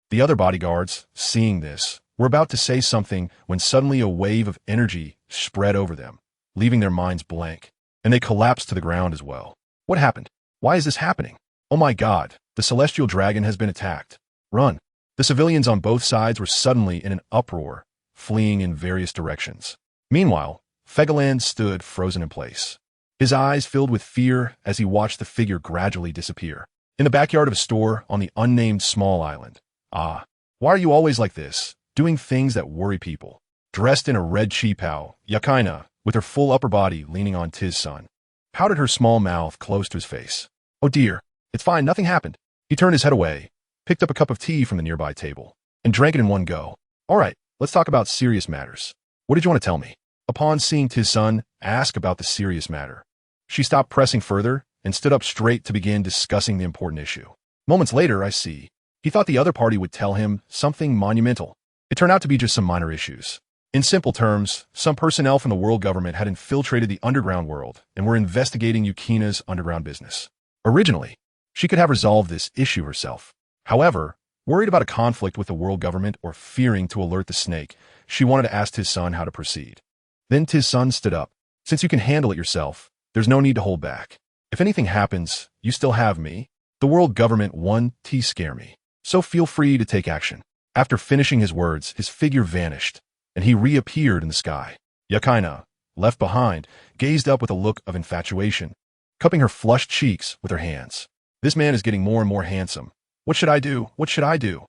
The other bodyguards, seeing this, were about to say something when suddenly a wave of energy spread over them, leaving their minds blank, and they collapsed to the ground as well. What happened? Why is this happening? Oh my God, the celestial dragon has been attacked. Run. The civilians on both sides were suddenly in an uproar, fleeing in various directions. Meanwhile, Fegaland stood frozen in place. His eyes filled with fear as he watched the figure gradually disappear. In the backyard of a store on the unnamed small island. Ah, why are you always like this, doing things that worry people? Dressed in a red cheapao, Yakaina, with her full upper body leaning on Tison, pouted her small mouth close to his face. Oh dear, it's fine, nothing happened. He turned his head away, picked up a cup of tea from the nearby table, and drank it in one go. All right, let's talk about serious matters. What did you want to tell me? Upon seeing Tison ask about the serious matter, she stopped pressing further and stood up straight to begin discussing the important issue. Moments later, I see. He thought the other party would tell him something monumental. It turned out to be just some minor issues. In simple terms, some personnel from the world government had infiltrated the underground world and were investigating Yukina's underground business. Originally, she could have resolved this issue herself. However, worried about a conflict with the world government or fearing to alert the snake, she wanted to ask Tison how to proceed. Then Tison stood up. Since you can handle it yourself, there's no need to hold back. If anything happens, you still have me. The world government won to scare me. So feel free to take action. After finishing his words, his figure vanished, and he reappeared in the sky. Yakaina, left behind, gazed up with a look of infatuation, cupping her flushed cheeks with her hands. This man is getting more and more handsome. What should I do? What should I do?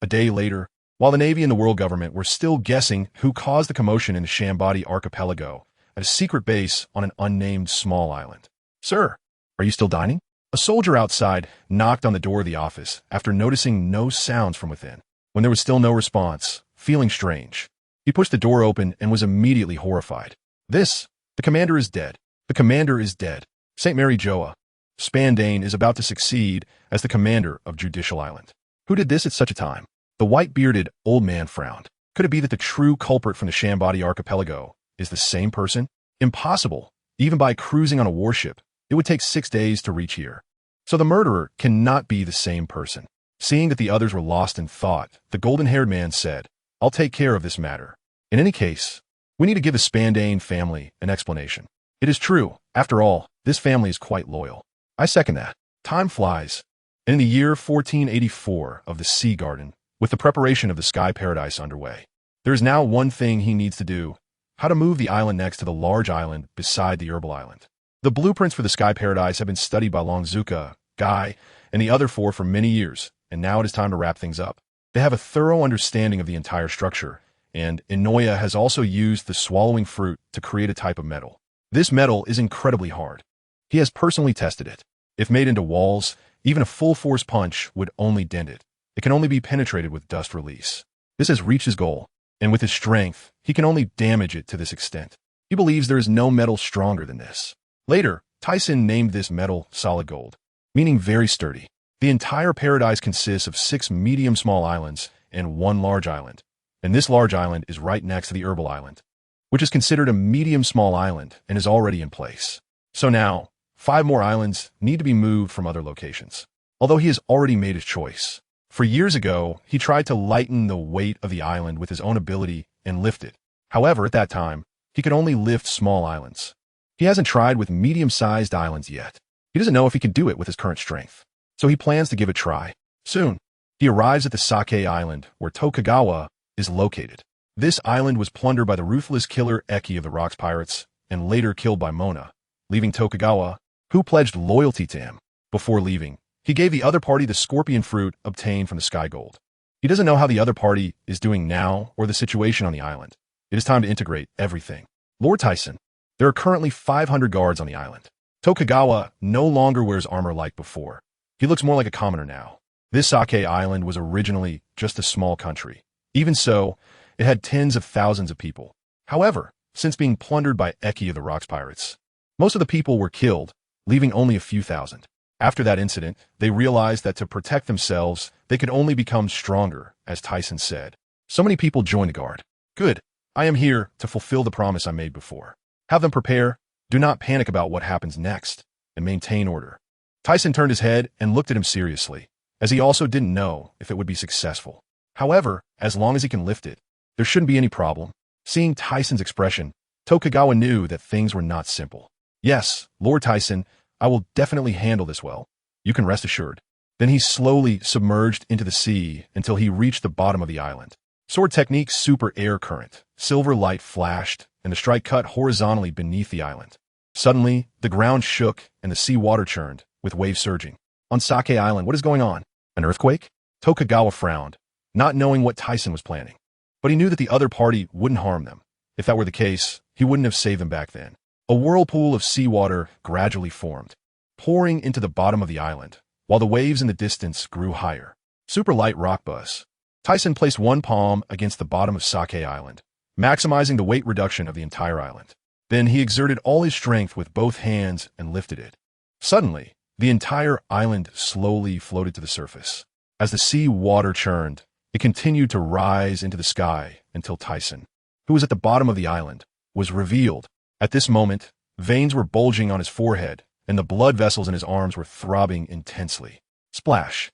A day later, while the Navy and the world government were still guessing who caused the commotion in the Shambadi archipelago at a secret base on an unnamed small island. Sir, are you still dining? A soldier outside knocked on the door of the office after noticing no sounds from within. When there was still no response, feeling strange, he pushed the door open and was immediately horrified. The commander is dead. The commander is dead. St. Mary Joa. Spandane is about to succeed as the commander of Judicial Island. Who did this at such a time? The white-bearded old man frowned. Could it be that the true culprit from the Shambadi archipelago is the same person? Impossible. Even by cruising on a warship, it would take 6 days to reach here. So the murderer cannot be the same person. Seeing that the others were lost in thought, the golden-haired man said, I'll take care of this matter. In any case, we need to give the Spandane family an explanation. It is true. After all, this family is quite loyal. I second that. Time flies. And in the year 1484 of the Sea Garden, with the preparation of the Sky Paradise underway, there is now one thing he needs to do: how to move the island next to the large island beside the herbal island. The blueprints for the Sky Paradise have been studied by Longzuka, Guy, and the other four for many years, and now it is time to wrap things up. They have a thorough understanding of the entire structure, and Inoya has also used the swallowing fruit to create a type of metal. This metal is incredibly hard. He has personally tested it. If made into walls, even a full-force punch would only dent it. It can only be penetrated with dust release. This has reached his goal, and with his strength, he can only damage it to this extent. He believes there is no metal stronger than this. Later, Tisen named this metal solid gold, meaning very sturdy. The entire paradise consists of 6 medium-small islands and 1 large island, and this large island is right next to the herbal island, which is considered a medium-small island and is already in place. So now, 5 more islands need to be moved from other locations, although he has already made his choice. For years ago, he tried to lighten the weight of the island with his own ability and lift it. However, at that time, he could only lift small islands. He hasn't tried with medium-sized islands yet. He doesn't know if he can do it with his current strength, so he plans to give it a try. Soon, he arrives at the Sake Island, where Tokugawa is located. This island was plundered by the ruthless killer Eki of the Rocks Pirates, and later killed by Mona, leaving Tokugawa, who pledged loyalty to him. Before leaving, he gave the other party the scorpion fruit obtained from the sky gold. He doesn't know how the other party is doing now or the situation on the island. It is time to integrate everything. Lord Tisen, there are currently 500 guards on the island. Tokugawa no longer wears armor like before. He looks more like a commoner now. This Sake Island was originally just a small country. Even so, it had tens of thousands of people. However, since being plundered by Eki of the Rocks Pirates, most of the people were killed, leaving only a few thousand. After that incident, they realized that to protect themselves, they could only become stronger, as Tisen said. So many people joined the guard. Good. I am here to fulfill the promise I made before. Have them prepare. Do not panic about what happens next, and maintain order. Tisen turned his head and looked at him seriously, as he also didn't know if it would be successful. However, as long as he can lift it, there shouldn't be any problem. Seeing Tisen's expression, Tokugawa knew that things were not simple. Yes, Lord Tisen, I will definitely handle this well. You can rest assured. Then he slowly submerged into the sea until he reached the bottom of the island. Sword technique super air current. Silver light flashed, and the strike cut horizontally beneath the island. Suddenly, the ground shook and the sea water churned, with waves surging. On Sake Island, what is going on? An earthquake? Tokugawa frowned, not knowing what Tisen was planning. But he knew that the other party wouldn't harm them. If that were the case, he wouldn't have saved them back then. A whirlpool of seawater gradually formed, pouring into the bottom of the island, while the waves in the distance grew higher. Super light rock buzz. Tisen placed one palm against the bottom of Sake Island, maximizing the weight reduction of the entire island. Then he exerted all his strength with both hands and lifted it. Suddenly, the entire island slowly floated to the surface. As the sea water churned, it continued to rise into the sky until Tisen, who was at the bottom of the island, was revealed. At this moment, veins were bulging on his forehead, and the blood vessels in his arms were throbbing intensely. Splash!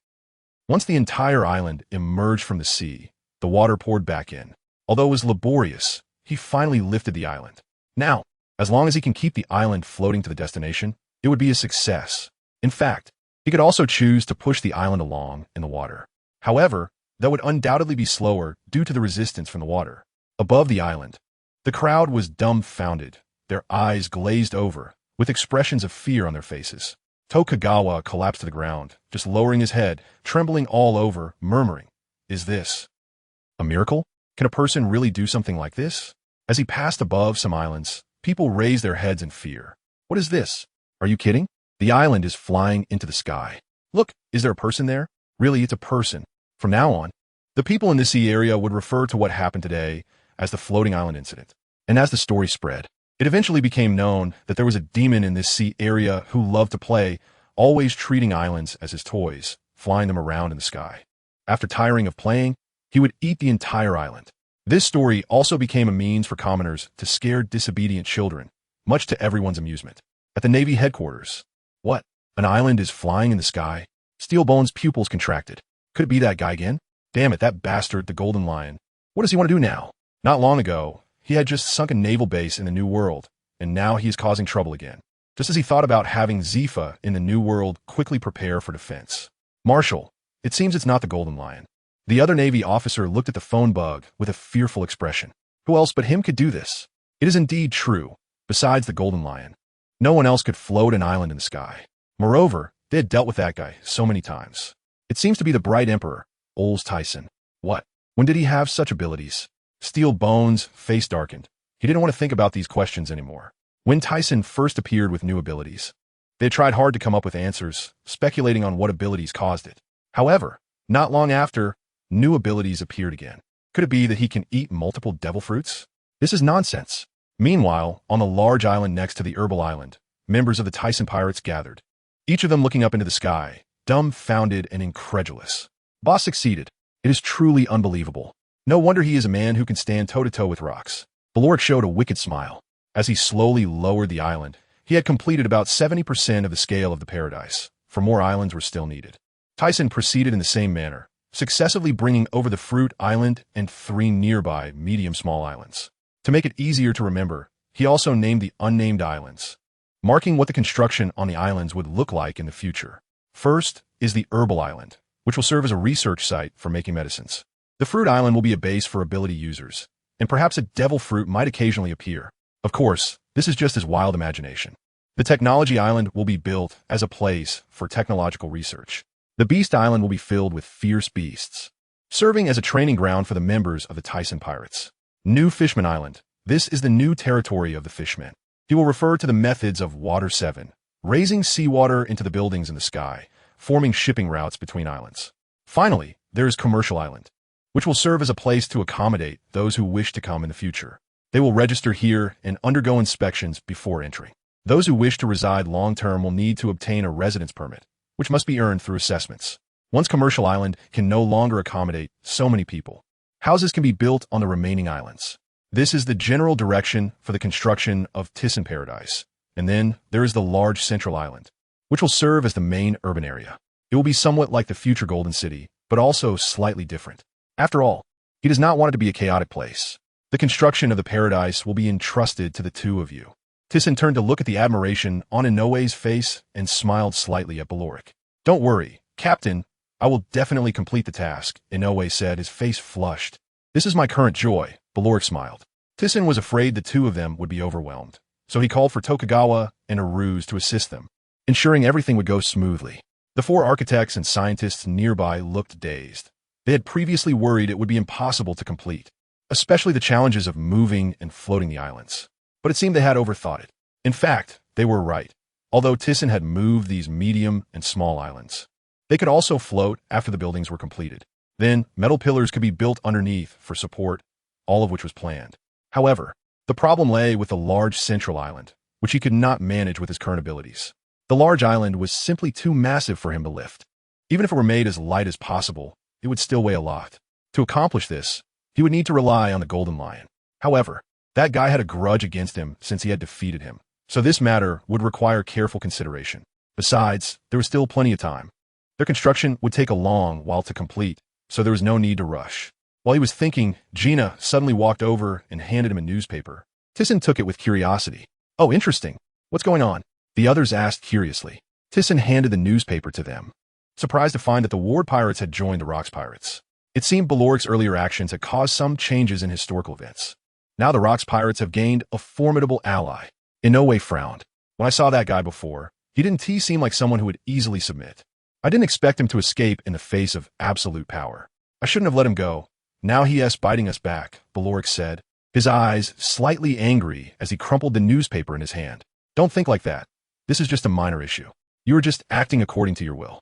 Once the entire island emerged from the sea, the water poured back in. Although it was laborious, he finally lifted the island. Now, as long as he can keep the island floating to the destination, it would be a success. In fact, he could also choose to push the island along in the water. However, that would undoubtedly be slower due to the resistance from the water. Above the island, the crowd was dumbfounded, their eyes glazed over, with expressions of fear on their faces. Tokugawa collapsed to the ground, just lowering his head, trembling all over, murmuring, "Is this a miracle? Can a person really do something like this?" As he passed above some islands, people raised their heads in fear. What is this? Are you kidding? The island is flying into the sky. Look, is there a person there? Really, it's a person. From now on, the people in this sea area would refer to what happened today as the floating island incident. And as the story spread, it eventually became known that there was a demon in this sea area who loved to play, always treating islands as his toys, flying them around in the sky. After tiring of playing, he would eat the entire island. This story also became a means for commoners to scare disobedient children, much to everyone's amusement. At the Navy headquarters, what? An island is flying in the sky? Steelbone's pupils contracted. Could it be that guy again? Damn it, that bastard, the Golden Lion. What does he want to do now? Not long ago, he had just sunk a naval base in the New World, and now he is causing trouble again. Just as he thought about having Zifa in the New World quickly prepare for defense. Marshal, it seems it's not the Golden Lion. The other Navy officer looked at the phone bug with a fearful expression. Who else but him could do this? It is indeed true, besides the Golden Lion. No one else could float an island in the sky. Moreover, they had dealt with that guy so many times. It seems to be the bright emperor, Ols Tisen. What? When did he have such abilities? Steel Bones' face darkened. He didn't want to think about these questions anymore. When Tisen first appeared with new abilities, they had tried hard to come up with answers, speculating on what abilities caused it. However, not long after, new abilities appeared again. Could it be that he can eat multiple devil fruits? This is nonsense. Meanwhile, on the large island next to the herbal island, members of the Thyssen pirates gathered, each of them looking up into the sky, dumbfounded and incredulous. Boss succeeded. It is truly unbelievable. No wonder he is a man who can stand toe-to-toe with rocks. Beloric showed a wicked smile. As he slowly lowered the island, he had completed about 70% of the scale of the paradise, for more islands were still needed. Thyssen proceeded in the same manner, successively bringing over the Fruit Island and 3 nearby medium-small islands. To make it easier to remember, he also named the unnamed islands, marking what the construction on the islands would look like in the future. First is the Herbal Island, which will serve as a research site for making medicines. The Fruit Island will be a base for ability users, and perhaps a devil fruit might occasionally appear. Of course, this is just his wild imagination. The Technology Island will be built as a place for technological research. The Beast Island will be filled with fierce beasts, serving as a training ground for the members of the Thyssen pirates. New Fishman Island. This is the new territory of the fishmen. He will refer to the methods of Water 7, raising seawater into the buildings in the sky, forming shipping routes between islands. Finally, there is Commercial Island, which will serve as a place to accommodate those who wish to come in the future. They will register here and undergo inspections before entering. Those who wish to reside long-term will need to obtain a residence permit, which must be earned through assessments. Once Commercial Island can no longer accommodate so many people, houses can be built on the remaining islands. This is the general direction for the construction of Thyssen Paradise. And then there is the large Central Island, which will serve as the main urban area. It will be somewhat like the future Golden City, but also slightly different. After all, he does not want it to be a chaotic place. The construction of the paradise will be entrusted to the two of you. Thyssen turned to look at the admiration on Inoue's face and smiled slightly at Beloric. Don't worry, Captain. I will definitely complete the task, Inoue said, his face flushed. This is my current joy, Beloric smiled. Thyssen was afraid the two of them would be overwhelmed, so he called for Tokugawa and Aruz to assist them, ensuring everything would go smoothly. The 4 architects and scientists nearby looked dazed. They had previously worried it would be impossible to complete, especially the challenges of moving and floating the islands. But it seemed they had overthought it. In fact, they were right. Although Thyssen had moved these medium and small islands, they could also float after the buildings were completed. Then, metal pillars could be built underneath for support, all of which was planned. However, the problem lay with the large Central Island, which he could not manage with his current abilities. The large island was simply too massive for him to lift. Even if it were made as light as possible, it would still weigh a lot. To accomplish this, he would need to rely on the Golden Lion. However, that guy had a grudge against him since he had defeated him, so this matter would require careful consideration. Besides, there was still plenty of time. Their construction would take a long while to complete, so there was no need to rush. While he was thinking, Gina suddenly walked over and handed him a newspaper. Thyssen took it with curiosity. Oh, interesting. What's going on? The others asked curiously. Thyssen handed the newspaper to them, surprised to find that the Ward Pirates had joined the Rocks Pirates. It seemed Beloric's earlier actions had caused some changes in historical events. Now the Rocks Pirates have gained a formidable ally. Inoue frowned. When I saw that guy before, he didn't seem like someone who would easily submit. I didn't expect him to escape in the face of absolute power. I shouldn't have let him go. Now he is biting us back, Beloric said, his eyes slightly angry as he crumpled the newspaper in his hand. Don't think like that. This is just a minor issue. You are just acting according to your will.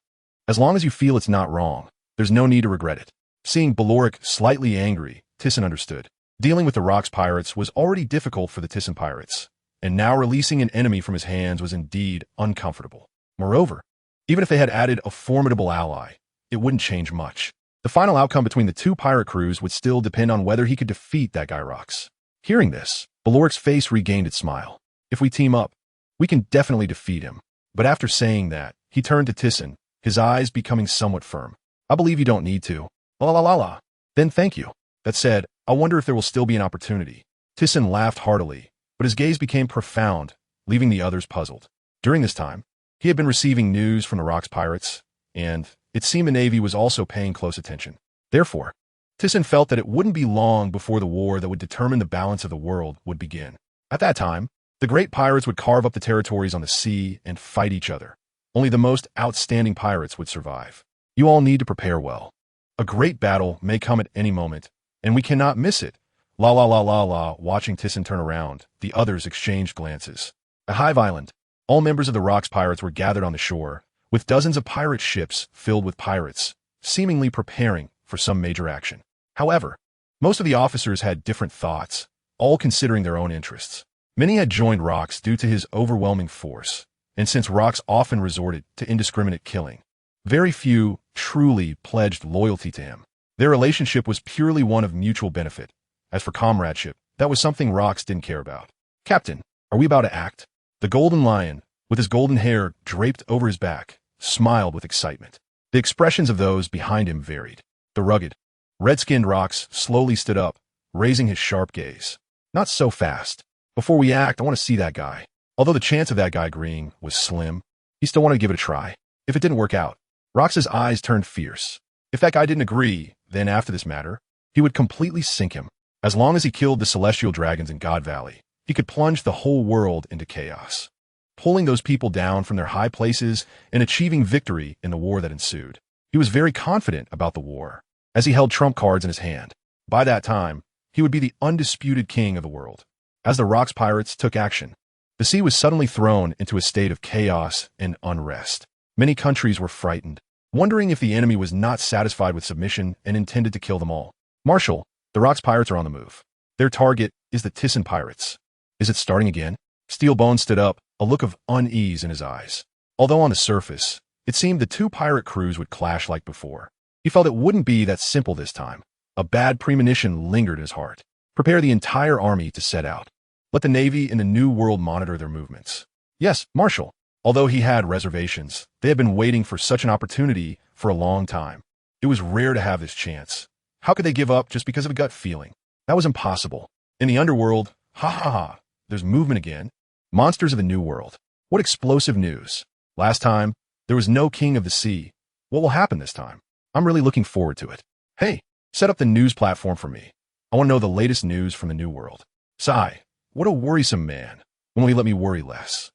As long as you feel it's not wrong, there's no need to regret it. Seeing Beloric slightly angry, Thyssen understood. Dealing with the Rocks Pirates was already difficult for the Thyssen Pirates, and now releasing an enemy from his hands was indeed uncomfortable. Moreover, even if they had added a formidable ally, it wouldn't change much. The final outcome between the two pirate crews would still depend on whether he could defeat that guy Rocks. Hearing this, Beloric's face regained its smile. If we team up, we can definitely defeat him. But after saying that, he turned to Thyssen, his eyes becoming somewhat firm. I believe you don't need to. La la la la. Then thank you. That said, I wonder if there will still be an opportunity. Thyssen laughed heartily, but his gaze became profound, leaving the others puzzled. During this time, he had been receiving news from the Rocks Pirates, and it seemed the Navy was also paying close attention. Therefore, Thyssen felt that it wouldn't be long before the war that would determine the balance of the world would begin. At that time, The great pirates would carve up the territories on the sea and fight each other. Only the most outstanding pirates would survive. You all need to prepare well. A great battle may come at any moment, and we cannot miss it. La la la la la. Watching Thyssen turn around, the others exchanged glances. At Hive Island, all members of the Rocks pirates were gathered on the shore, with dozens of pirate ships filled with pirates, seemingly preparing for some major action. However, most of the officers had different thoughts, all considering their own interests. Many had joined Rocks due to his overwhelming force, and since Rocks often resorted to indiscriminate killing, very few truly pledged loyalty to him. Their relationship was purely one of mutual benefit. As for comradeship, that was something Rocks didn't care about. Captain, are we about to act? The Golden Lion, with his golden hair draped over his back, smiled with excitement. The expressions of those behind him varied. The rugged, red-skinned Rocks slowly stood up, raising his sharp gaze. Not so fast. Before we act, I want to see that guy. Although the chance of that guy agreeing was slim, he still wanted to give it a try. If it didn't work out, Rocks' eyes turned fierce. If that guy didn't agree, then after this matter, he would completely sink him. As long as he killed the celestial dragons in God Valley, he could plunge the whole world into chaos, pulling those people down from their high places and achieving victory in the war that ensued. He was very confident about the war, as he held trump cards in his hand. By that time, he would be the undisputed king of the world. As the Rocks pirates took action, the sea was suddenly thrown into a state of chaos and unrest. Many countries were frightened, wondering if the enemy was not satisfied with submission and intended to kill them all. Marshal, the Rocks pirates are on the move. Their target is the Thyssen pirates. Is it starting again? Steelbone stood up, a look of unease in his eyes. Although on the surface, it seemed the two pirate crews would clash like before, he felt it wouldn't be that simple this time. A bad premonition lingered in his heart. Prepare the entire army to set out. Let the Navy in the New World monitor their movements. Yes, Marshal. Although he had reservations, they had been waiting for such an opportunity for a long time. It was rare to have this chance. How could they give up just because of a gut feeling? That was impossible. In the underworld, ha ha ha, there's movement again. Monsters of the New World. What explosive news. Last time, there was no king of the sea. What will happen this time? I'm really looking forward to it. Hey, set up the news platform for me. I want to know the latest news from the New World. Sigh, what a worrisome man. When will he let me worry less?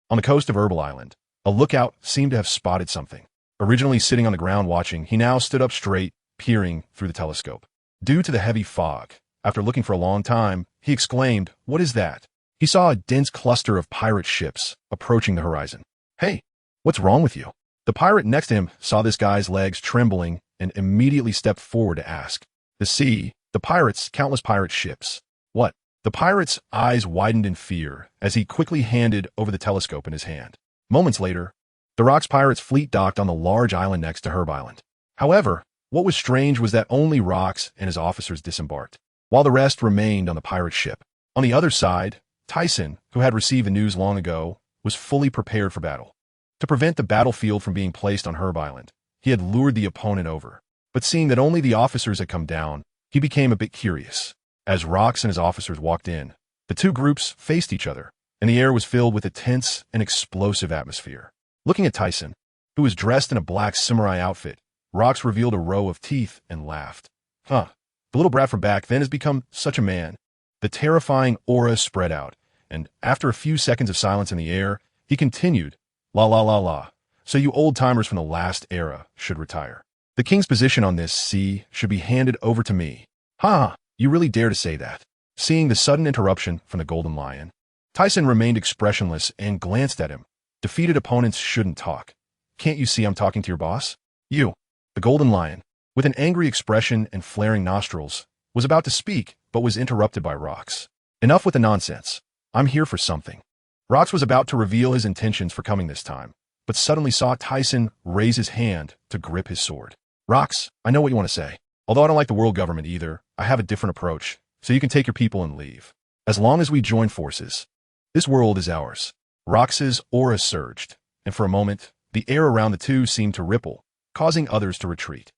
On the coast of Herbal Island, a lookout seemed to have spotted something. Originally sitting on the ground watching, he now stood up straight, peering through the telescope. Due to the heavy fog, after looking for a long time, he exclaimed, "What is that?" He saw a dense cluster of pirate ships approaching the horizon. Hey, what's wrong with you? The pirate next to him saw this guy's legs trembling and immediately stepped forward to ask. The sea, the pirates, countless pirate ships. What? The pirate's eyes widened in fear as he quickly handed over the telescope in his hand. Moments later, the Rocks pirates' fleet docked on the large island next to Herb Island. However, what was strange was that only Rocks and his officers disembarked, while the rest remained on the pirate ship. On the other side, Thyssen, who had received the news long ago, was fully prepared for battle. To prevent the battlefield from being placed on Herb Island, he had lured the opponent over. But seeing that only the officers had come down, he became a bit curious. As Rocks and his officers walked in, the two groups faced each other, and the air was filled with a tense and explosive atmosphere. Looking at Thyssen, who was dressed in a black samurai outfit, Rocks revealed a row of teeth and laughed. Huh, the little brat from back then has become such a man. The terrifying aura spread out, and after a few seconds of silence in the air, he continued, La la la la, so you old-timers from the last era should retire. The king's position on this sea should be handed over to me. Ha! You really dare to say that? Seeing the sudden interruption from the Golden Lion, Thyssen remained expressionless and glanced at him. Defeated opponents shouldn't talk. Can't you see I'm talking to your boss? You, the Golden Lion, with an angry expression and flaring nostrils, was about to speak, but was interrupted by Rocks. Enough with the nonsense. I'm here for something. Rocks was about to reveal his intentions for coming this time, but suddenly saw Thyssen raise his hand to grip his sword. Rocks, I know what you want to say. Although I don't like the world government either, I have a different approach, so you can take your people and leave. As long as we join forces, this world is ours. Rox's aura surged, and for a moment, the air around the two seemed to ripple, causing others to retreat.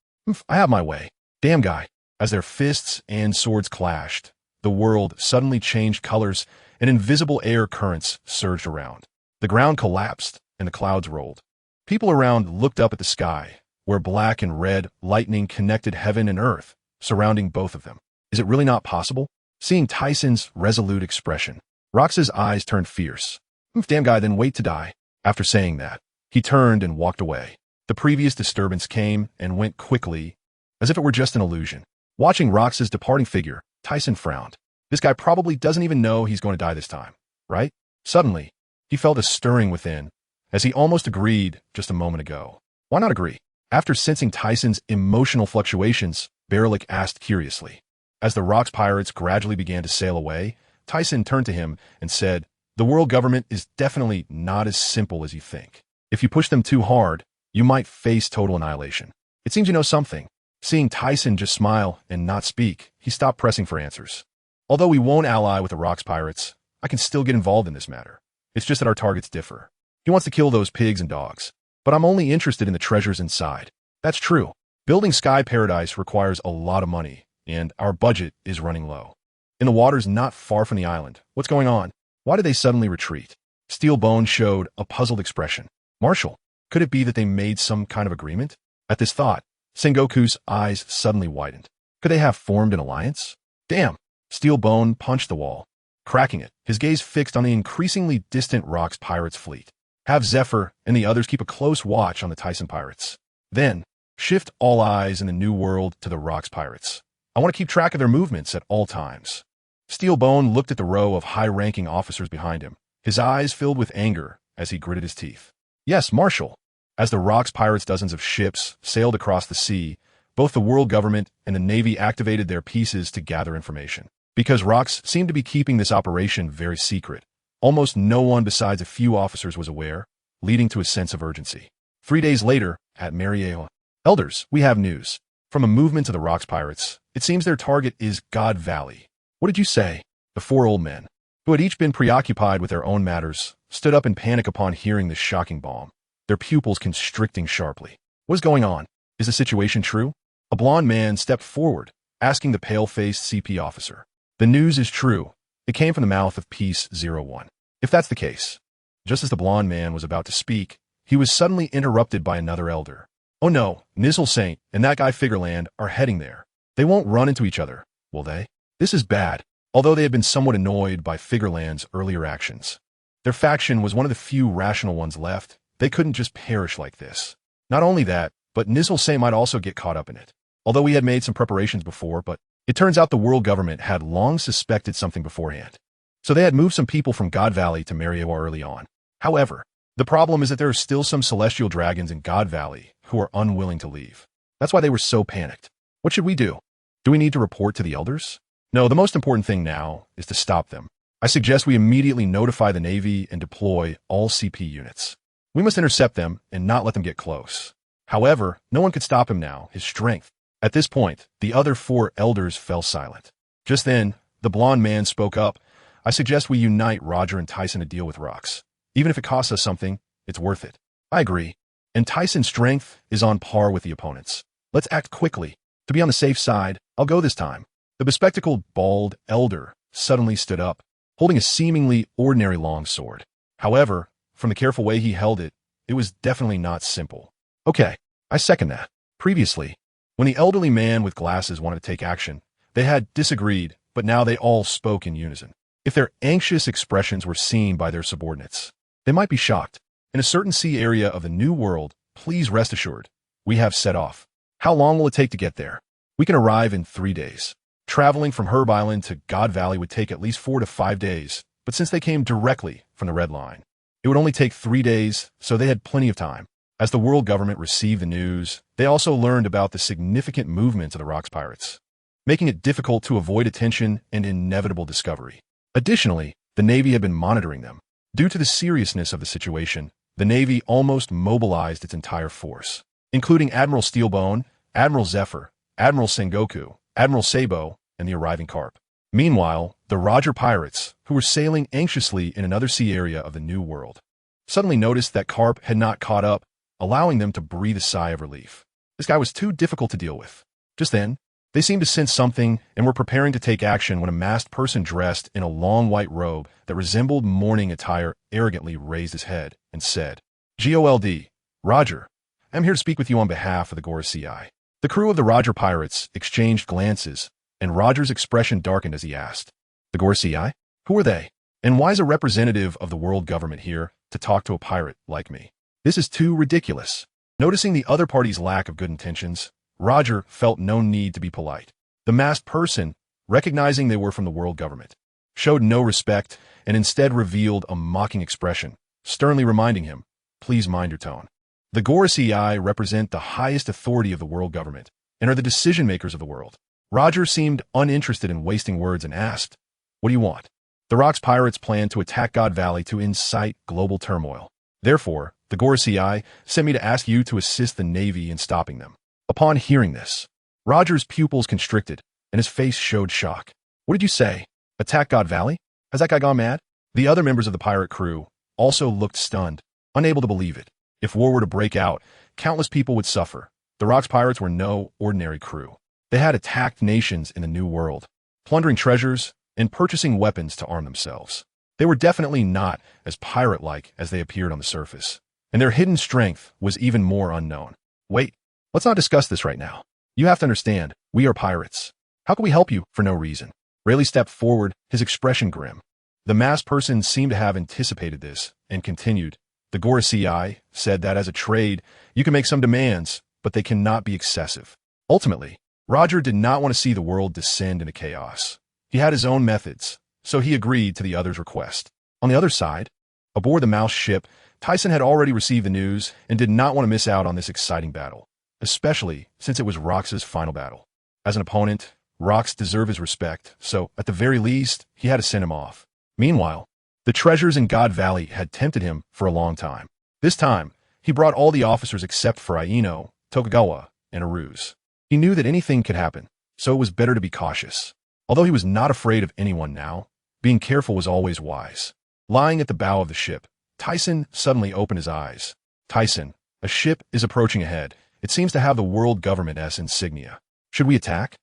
I have my way. Damn guy. As their fists and swords clashed, the world suddenly changed colors and invisible air currents surged around. The ground collapsed and the clouds rolled. People around looked up at the sky, where black and red lightning connected heaven and earth, surrounding both of them. Is it really not possible? Seeing Thyssen's resolute expression, Rox's eyes turned fierce. Damn guy, then wait to die. After saying that, he turned and walked away. The previous disturbance came and went quickly, as if it were just an illusion. Watching Rox's departing figure, Tyson frowned. This guy probably doesn't even know he's going to die this time, right? Suddenly, he felt a stirring within, as he almost agreed just a moment ago. Why not agree? After sensing Tyson's emotional fluctuations, Berlik asked curiously. As the Rocks pirates gradually began to sail away, Tyson turned to him and said, "The world government is definitely not as simple as you think. If you push them too hard, you might face total annihilation. It seems you know something." Seeing Tyson just smile and not speak, he stopped pressing for answers. "Although we won't ally with the Rocks pirates, I can still get involved in this matter. It's just that our targets differ. He wants to kill those pigs and dogs, but I'm only interested in the treasures inside." That's true. Building Sky Paradise requires a lot of money, and our budget is running low. In the waters not far from the island, what's going on? Why did they suddenly retreat? Steelbone showed a puzzled expression. Marshal, could it be that they made some kind of agreement? At this thought, Sengoku's eyes suddenly widened. Could they have formed an alliance? Damn! Steelbone punched the wall, cracking it, his gaze fixed on the increasingly distant Rocks pirates fleet. Have Zephyr and the others keep a close watch on the Tyson pirates. Then, shift all eyes in the new world to the Rocks pirates. I want to keep track of their movements at all times. Steelbone looked at the row of high-ranking officers behind him, his eyes filled with anger as he gritted his teeth. Yes, Marshal. As the Rocks pirates' dozens of ships sailed across the sea, both the world government and the Navy activated their pieces to gather information. Because Rocks seemed to be keeping this operation very secret, almost no one besides a few officers was aware, leading to a sense of urgency. 3 days later, at Mariewa, Elders, we have news. From a movement of the Rocks pirates, it seems their target is God Valley. What did you say? The 4 old men, who had each been preoccupied with their own matters, stood up in panic upon hearing this shocking bomb, their pupils constricting sharply. What is going on? Is the situation true? A blond man stepped forward, asking the pale-faced CP officer. The news is true. It came from the mouth of Peace 01. If that's the case. Just as the blond man was about to speak, he was suddenly interrupted by another elder. Oh no, Nizzle Saint and that guy Figureland are heading there. They won't run into each other, will they? This is bad, although they had been somewhat annoyed by Figureland's earlier actions. Their faction was one of the few rational ones left. They couldn't just perish like this. Not only that, but Nizzle Saint might also get caught up in it. Although we had made some preparations before, but it turns out the world government had long suspected something beforehand. So they had moved some people from God Valley to Mariewa early on. However, the problem is that there are still some celestial dragons in God Valley who are unwilling to leave. That's why they were so panicked. What should we do? Do we need to report to the elders? No, the most important thing now is to stop them. I suggest we immediately notify the Navy and deploy all CP units. We must intercept them and not let them get close. However, no one could stop him now, his strength. At this point, the other 4 elders fell silent. Just then, the blond man spoke up. I suggest we unite Roger and Tyson to deal with Rocks. Even if it costs us something, it's worth it. I agree. And Tyson's strength is on par with the opponent's. Let's act quickly. To be on the safe side, I'll go this time. The bespectacled, bald elder suddenly stood up, holding a seemingly ordinary long sword. However, from the careful way he held it, it was definitely not simple. Okay, I second that. Previously, when the elderly man with glasses wanted to take action, they had disagreed, but now they all spoke in unison. If their anxious expressions were seen by their subordinates, they might be shocked. In a certain sea area of the New World, please rest assured, we have set off. How long will it take to get there? We can arrive in 3 days. Traveling from Herb Island to God Valley would take at least 4 to 5 days, but since they came directly from the Red Line, it would only take 3 days, so they had plenty of time. As the world government received the news, they also learned about the significant movements of the Rocks pirates, making it difficult to avoid attention and inevitable discovery. Additionally, the Navy had been monitoring them. Due to the seriousness of the situation, the Navy almost mobilized its entire force, including Admiral Steelbone, Admiral Zephyr, Admiral Sengoku, Admiral Sabo, and the arriving Carp. Meanwhile, the Roger pirates, who were sailing anxiously in another sea area of the New World, suddenly noticed that Carp had not caught up, allowing them to breathe a sigh of relief. This guy was too difficult to deal with. Just then, they seemed to sense something and were preparing to take action when a masked person dressed in a long white robe that resembled mourning attire arrogantly raised his head and said, "GOLD, Roger, I'm here to speak with you on behalf of the Gorosei." The crew of the Roger pirates exchanged glances, and Roger's expression darkened as he asked, "The Gorosei? Who are they? And why's a representative of the world government here to talk to a pirate like me? This is too ridiculous. Noticing the other party's lack of good intentions, Roger felt no need to be polite. The masked person, recognizing they were from the world government, showed no respect and instead revealed a mocking expression, sternly reminding him, please mind your tone. The Gorosei represent the highest authority of the world government and are the decision-makers of the world. Roger seemed uninterested in wasting words and asked, what do you want? The Rock's pirates plan to attack God Valley to incite global turmoil. Therefore, the Gorosei sent me to ask you to assist the Navy in stopping them. Upon hearing this, Roger's pupils constricted and his face showed shock. What did you say? Attack God Valley? Has that guy gone mad? The other members of the pirate crew also looked stunned, unable to believe it. If war were to break out, countless people would suffer. The Rock's pirates were no ordinary crew. They had attacked nations in the New World, plundering treasures and purchasing weapons to arm themselves. They were definitely not as pirate-like as they appeared on the surface, and their hidden strength was even more unknown. Wait, let's not discuss this right now. You have to understand, we are pirates. How can we help you for no reason? Rayleigh stepped forward, his expression grim. The masked person seemed to have anticipated this and continued. The Gorosei said that as a trade, you can make some demands, but they cannot be excessive. Ultimately, Roger did not want to see the world descend into chaos. He had his own methods, so he agreed to the other's request. On the other side, aboard the mouse ship, Tisen had already received the news and did not want to miss out on this exciting battle, especially since it was Rox's final battle. As an opponent, Rox deserved his respect, so at the very least, he had to send him off. Meanwhile, the treasures in God Valley had tempted him for a long time. This time, he brought all the officers except for Aino, Tokugawa, and Aruz. He knew that anything could happen, so it was better to be cautious. Although he was not afraid of anyone now, being careful was always wise. Lying at the bow of the ship, Tisen suddenly opened his eyes. Tisen, a ship is approaching ahead. It seems to have the world government's insignia. Should we attack?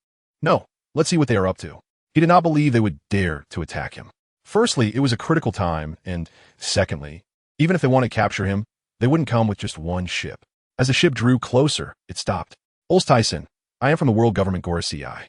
No, let's see what they are up to. He did not believe they would dare to attack him. Firstly, it was a critical time, and secondly, even if they wanted to capture him, they wouldn't come with just one ship. As the ship drew closer, it stopped. Ols Tisen, I am from the world government Gorosei.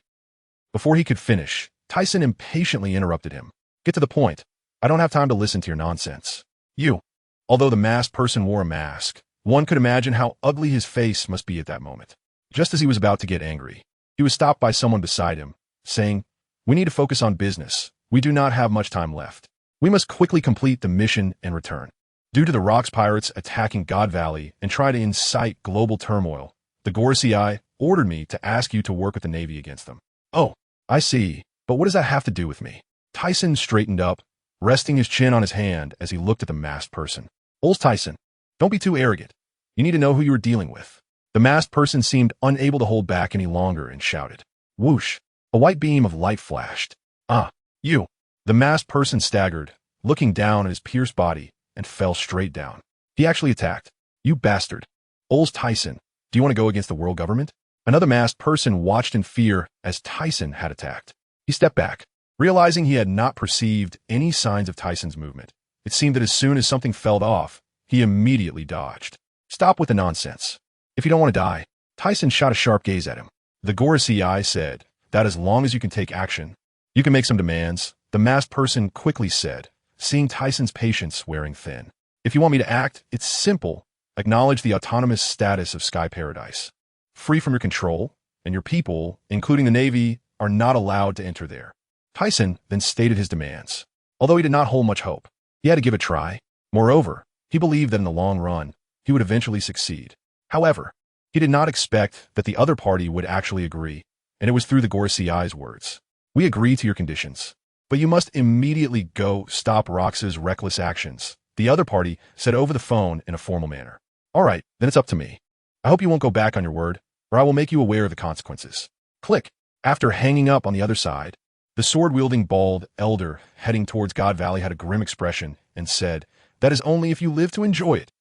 Before he could finish, Tisen impatiently interrupted him. Get to the point. I don't have time to listen to your nonsense. You. Although the masked person wore a mask, one could imagine how ugly his face must be at that moment. Just as he was about to get angry, he was stopped by someone beside him, saying, we need to focus on business. We do not have much time left. We must quickly complete the mission and return. Due to the Rock's pirates attacking God Valley and trying to incite global turmoil, the Gorosei ordered me to ask you to work with the Navy against them. Oh, I see, but what does that have to do with me? Tisen straightened up, resting his chin on his hand as he looked at the masked person. Ols Tisen, don't be too arrogant. You need to know who you are dealing with. The masked person seemed unable to hold back any longer and shouted. Whoosh! A white beam of light flashed. Ah, you! The masked person staggered, looking down at his pierced body, and fell straight down. He actually attacked. You bastard. Ols Tisen, do you want to go against the world government? Another masked person watched in fear as Tisen had attacked. He stepped back, realizing he had not perceived any signs of Tisen's movement. It seemed that as soon as something fell off, he immediately dodged. Stop with the nonsense. If you don't want to die, Tisen shot a sharp gaze at him. The Gorosei said that as long as you can take action, you can make some demands. The masked person quickly said, seeing Tisen's patience wearing thin. If you want me to act, it's simple. Acknowledge the autonomous status of Sky Paradise. Free from your control, and your people, including the Navy, are not allowed to enter there. Tisen then stated his demands. Although he did not hold much hope, he had to give it a try. Moreover, he believed that in the long run, he would eventually succeed. However, he did not expect that the other party would actually agree, and it was through the Gorosei's words. We agree to your conditions, but you must immediately go stop Rox's reckless actions, the other party said over the phone in a formal manner. All right, then it's up to me. I hope you won't go back on your word, or I will make you aware of the consequences. Click. After hanging up on the other side, the sword-wielding bald elder heading towards God Valley had a grim expression and said, that is only if you live to enjoy it.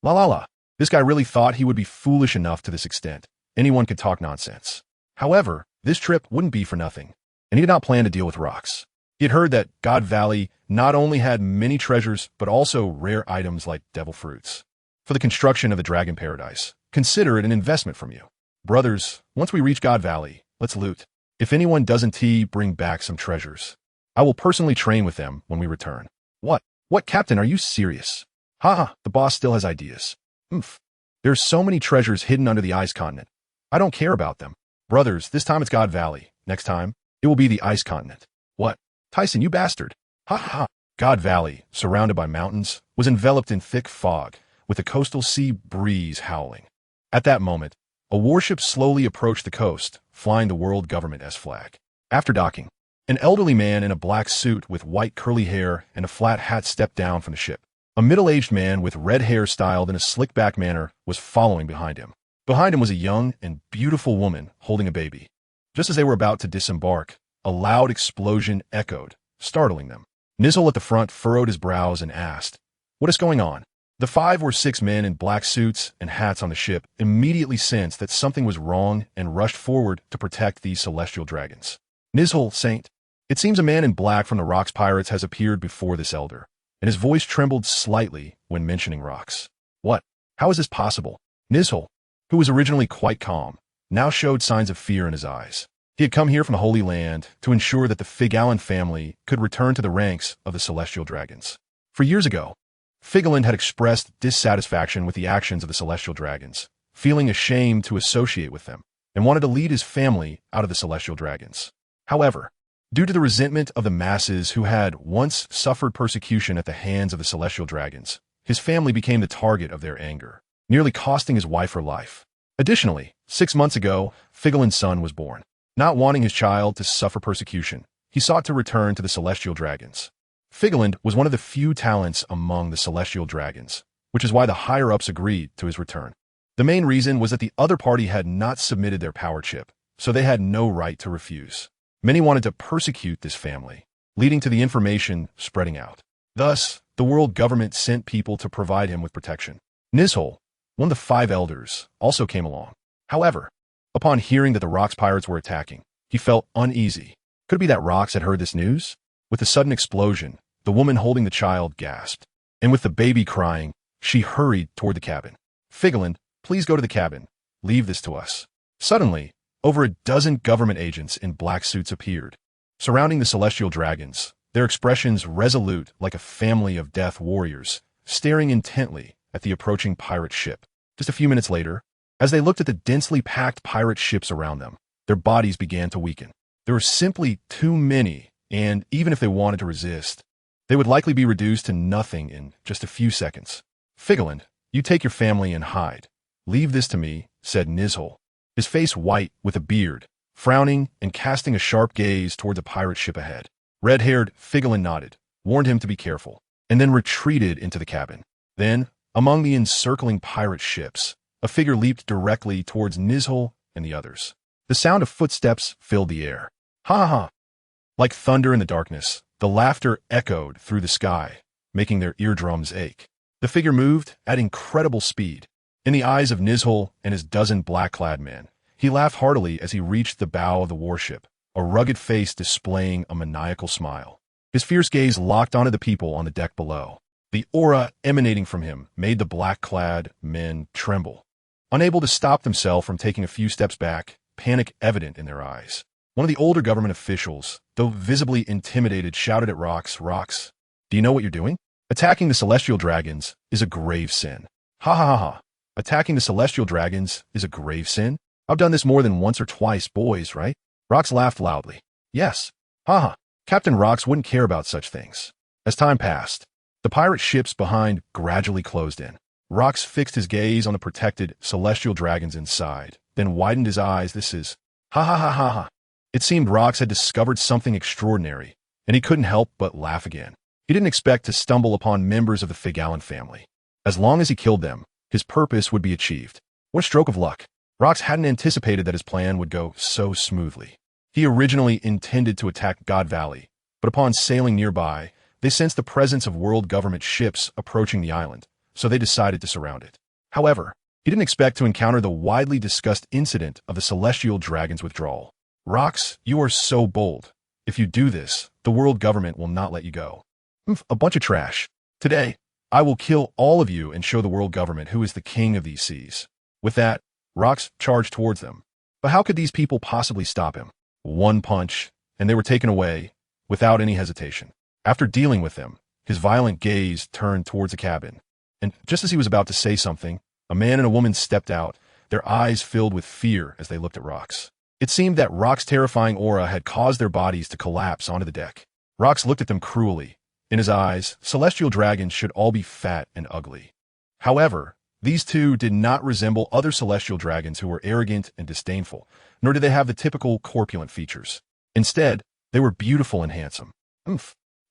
La la la. This guy really thought he would be foolish enough to this extent. Anyone could talk nonsense. However, this trip wouldn't be for nothing, and he did not plan to deal with rocks. He had heard that God Valley not only had many treasures, but also rare items like devil fruits. For the construction of the Dragon Paradise, consider it an investment from you. Brothers, once we reach God Valley, let's loot. If anyone doesn't bring back some treasures, I will personally train with them when we return. What? What, Captain, are you serious? Haha, the boss still has ideas. Oomph. There's so many treasures hidden under the ice continent. I don't care about them. Brothers, this time it's God Valley. Next time, it will be the ice continent. What? Tyson, you bastard. Ha ha ha. God Valley, surrounded by mountains, was enveloped in thick fog, with a coastal sea breeze howling. At that moment, a warship slowly approached the coast, flying the World Government flag. After docking, an elderly man in a black suit with white curly hair and a flat hat stepped down from the ship. A middle-aged man with red hair styled in a slick-back manner was following behind him. Behind him was a young and beautiful woman holding a baby. Just as they were about to disembark, a loud explosion echoed, startling them. Nizzle at the front furrowed his brows and asked, "What is going on?" The 5 or 6 men in black suits and hats on the ship immediately sensed that something was wrong and rushed forward to protect these celestial dragons. Nizzle, Saint, it seems a man in black from the Rocks Pirates has appeared before this elder, and his voice trembled slightly when mentioning rocks. What? How is this possible? Nizzle, who was originally quite calm, now showed signs of fear in his eyes. He had come here from the Holy Land to ensure that the Figallan family could return to the ranks of the Celestial Dragons. For years ago, Figallan had expressed dissatisfaction with the actions of the Celestial Dragons, feeling ashamed to associate with them, and wanted to lead his family out of the Celestial Dragons. However, due to the resentment of the masses who had once suffered persecution at the hands of the Celestial Dragons, his family became the target of their anger, nearly costing his wife her life. Additionally, 6 months ago, Figallan's son was born. Not wanting his child to suffer persecution, he sought to return to the Celestial Dragons. Figallan was one of the few talents among the Celestial Dragons, which is why the higher-ups agreed to his return. The main reason was that the other party had not submitted their power chip, so they had no right to refuse. Many wanted to persecute this family, leading to the information spreading out. Thus, the world government sent people to provide him with protection. Nizzle, one of the 5 elders, also came along. However, upon hearing that the Rocks Pirates were attacking, he felt uneasy. Could it be that Rocks had heard this news? With the sudden explosion, the woman holding the child gasped, and with the baby crying, she hurried toward the cabin. Figallan, please go to the cabin. Leave this to us. Suddenly, over a dozen government agents in black suits appeared, surrounding the Celestial Dragons, their expressions resolute like a family of death warriors, staring intently at the approaching pirate ship. Just a few minutes later, as they looked at the densely packed pirate ships around them, their bodies began to weaken. There were simply too many, and even if they wanted to resist, they would likely be reduced to nothing in just a few seconds. Figallan, you take your family and hide. Leave this to me, said Nizzle, his face white with a beard, frowning and casting a sharp gaze toward the pirate ship ahead. Red-haired Figallan nodded, warned him to be careful, and then retreated into the cabin. Then, among the encircling pirate ships, a figure leaped directly towards Nizzle and the others. The sound of footsteps filled the air. Ha ha ha! Like thunder in the darkness, the laughter echoed through the sky, making their eardrums ache. The figure moved at incredible speed. In the eyes of Nizzle and his dozen black-clad men, he laughed heartily as he reached the bow of the warship, a rugged face displaying a maniacal smile. His fierce gaze locked onto the people on the deck below. The aura emanating from him made the black-clad men tremble. Unable to stop themselves from taking a few steps back, panic evident in their eyes. One of the older government officials, though visibly intimidated, shouted at Rocks, "Rocks, do you know what you're doing? Attacking the Celestial Dragons is a grave sin." Ha ha ha ha. Attacking the Celestial Dragons is a grave sin? I've done this more than once or twice, boys, right? Rocks laughed loudly. Yes. Ha ha. Captain Rocks wouldn't care about such things. As time passed, the pirate ships behind gradually closed in. Rocks fixed his gaze on the protected Celestial Dragons inside, then widened his eyes. This is... Ha ha ha ha ha. It seemed Rocks had discovered something extraordinary, and he couldn't help but laugh again. He didn't expect to stumble upon members of the Figallan family. As long as he killed them, his purpose would be achieved. What a stroke of luck. Rocks hadn't anticipated that his plan would go so smoothly. He originally intended to attack God Valley, but upon sailing nearby, they sensed the presence of world government ships approaching the island, so they decided to surround it. However, he didn't expect to encounter the widely discussed incident of the Celestial Dragon's withdrawal. Rocks, you are so bold. If you do this, the world government will not let you go. A bunch of trash. Today, I will kill all of you and show the world government who is the king of these seas. With that, Rocks charged towards them. But how could these people possibly stop him? One punch, and they were taken away, without any hesitation. After dealing with them, His violent gaze turned towards the cabin. And just as he was about to say something, a man and a woman stepped out, their eyes filled with fear as they looked at Rox. It seemed that Rox's terrifying aura had caused their bodies to collapse onto the deck. Rox looked at them cruelly. In his eyes, celestial dragons should all be fat and ugly. However, these two did not resemble other celestial dragons who were arrogant and disdainful, nor did they have the typical corpulent features. Instead, they were beautiful and handsome.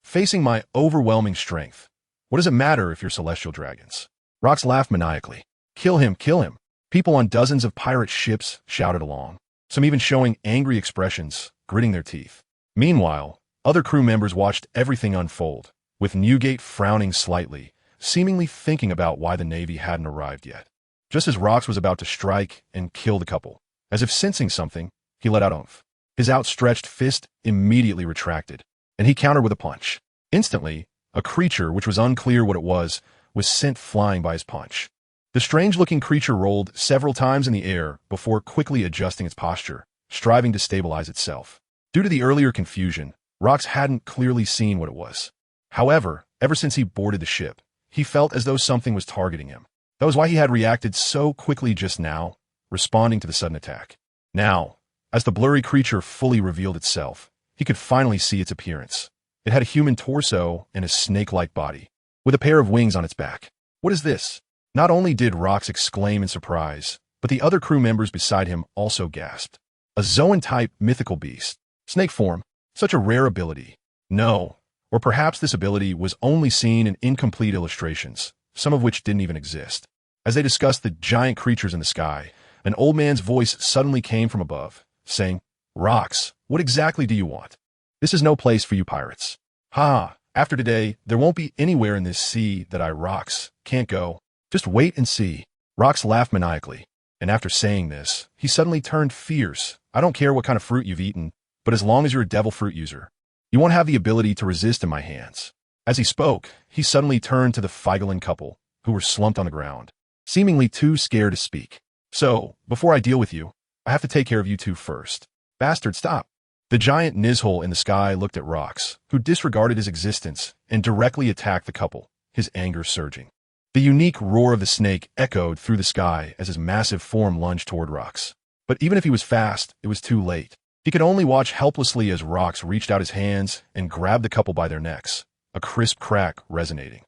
Facing my overwhelming strength, what does it matter if you're celestial dragons? Rox laughed maniacally. Kill him, kill him. People on dozens of pirate ships shouted along, some even showing angry expressions, gritting their teeth. Meanwhile, other crew members watched everything unfold, with Newgate frowning slightly, seemingly thinking about why the Navy hadn't arrived yet. Just as Rox was about to strike and kill the couple, as if sensing something, he let out oomph. His outstretched fist immediately retracted, and he countered with a punch. Instantly, a creature, which was unclear what it was sent flying by his punch. The strange-looking creature rolled several times in the air before quickly adjusting its posture, striving to stabilize itself. Due to the earlier confusion, Rox hadn't clearly seen what it was. However, ever since he boarded the ship, he felt as though something was targeting him. That was why he had reacted so quickly just now, responding to the sudden attack. Now, as the blurry creature fully revealed itself, he could finally see its appearance. It had a human torso and a snake-like body, with a pair of wings on its back. What is this? Not only did Rox exclaim in surprise, but the other crew members beside him also gasped. A Zoan-type mythical beast. Snake form. Such a rare ability. No, or perhaps this ability was only seen in incomplete illustrations, some of which didn't even exist. As they discussed the giant creatures in the sky, an old man's voice suddenly came from above, saying, Rox, what exactly do you want? This is no place for you pirates. Ha, after today, there won't be anywhere in this sea that I, Rox, can't go. Just wait and see. Rox laughed maniacally, and after saying this, he suddenly turned fierce. I don't care what kind of fruit you've eaten, but as long as you're a devil fruit user, you won't have the ability to resist in my hands. As he spoke, he suddenly turned to the Feigelin couple, who were slumped on the ground, seemingly too scared to speak. So, before I deal with you, I have to take care of you two first. Bastard, stop. The giant Nizhol in the sky looked at Rox, who disregarded his existence and directly attacked the couple, his anger surging. The unique roar of the snake echoed through the sky as his massive form lunged toward Rox. But even if he was fast, it was too late. He could only watch helplessly as Rox reached out his hands and grabbed the couple by their necks, a crisp crack resonating.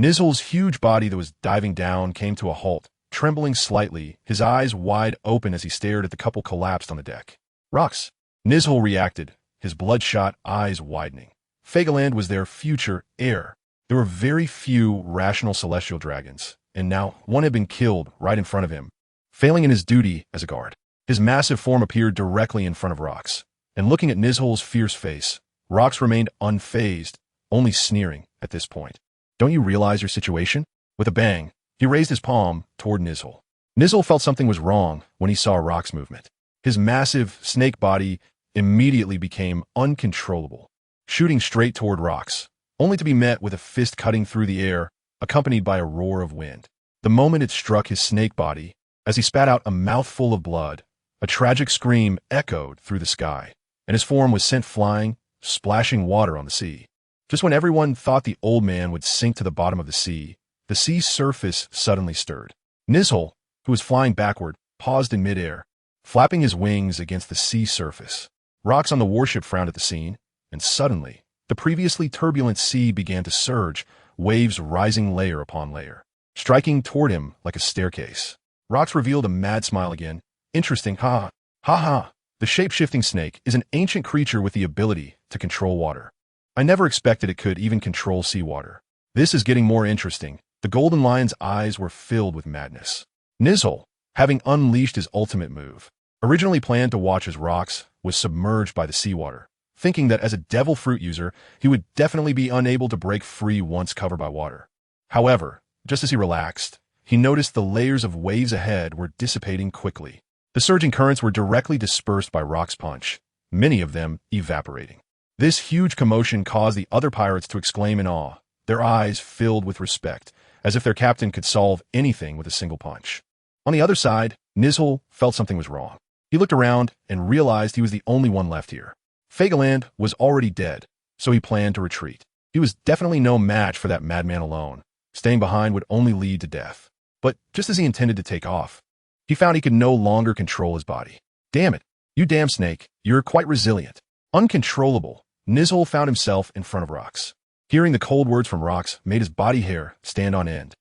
Nizhol's huge body that was diving down came to a halt, trembling slightly, his eyes wide open as he stared at the couple collapsed on the deck. Rox! Nizhol reacted, his bloodshot eyes widening. Feigeland was their future heir. There were very few rational celestial dragons, and now one had been killed right in front of him, failing in his duty as a guard. His massive form appeared directly in front of Rox, and looking at Nizhol's fierce face, Rox remained unfazed, only sneering at this point. Don't you realize your situation? With a bang, he raised his palm toward Nizhol. Nizhol felt something was wrong when he saw Rox's movement. His massive snake body immediately became uncontrollable, shooting straight toward Rox, only to be met with a fist cutting through the air, accompanied by a roar of wind. The moment it struck his snake body, as he spat out a mouthful of blood, a tragic scream echoed through the sky, and his form was sent flying, splashing water on the sea. Just when everyone thought the old man would sink to the bottom of the sea's surface suddenly stirred. Nizhol, who was flying backward, paused in midair, flapping his wings against the sea surface. Rox on the warship frowned at the scene, and suddenly, the previously turbulent sea began to surge, waves rising layer upon layer, striking toward him like a staircase. Rox revealed a mad smile again. Interesting, ha. Ha ha. The shape-shifting snake is an ancient creature with the ability to control water. I never expected it could even control seawater. This is getting more interesting. The Golden Lion's eyes were filled with madness. Nizhol, having unleashed his ultimate move, originally planned to watch as Rox was submerged by the seawater, thinking that as a devil fruit user, he would definitely be unable to break free once covered by water. However, just as he relaxed, he noticed the layers of waves ahead were dissipating quickly. The surging currents were directly dispersed by Rox's punch, many of them evaporating. This huge commotion caused the other pirates to exclaim in awe, their eyes filled with respect, as if their captain could solve anything with a single punch. On the other side, Nizhol felt something was wrong. He looked around and realized he was the only one left here. Feigeland was already dead, so he planned to retreat. He was definitely no match for that madman alone. Staying behind would only lead to death. But just as he intended to take off, he found he could no longer control his body. Damn it, you damn snake, you're quite resilient. Uncontrollable, Nizhol found himself in front of Rox. Hearing the cold words from Rox made his body hair stand on end.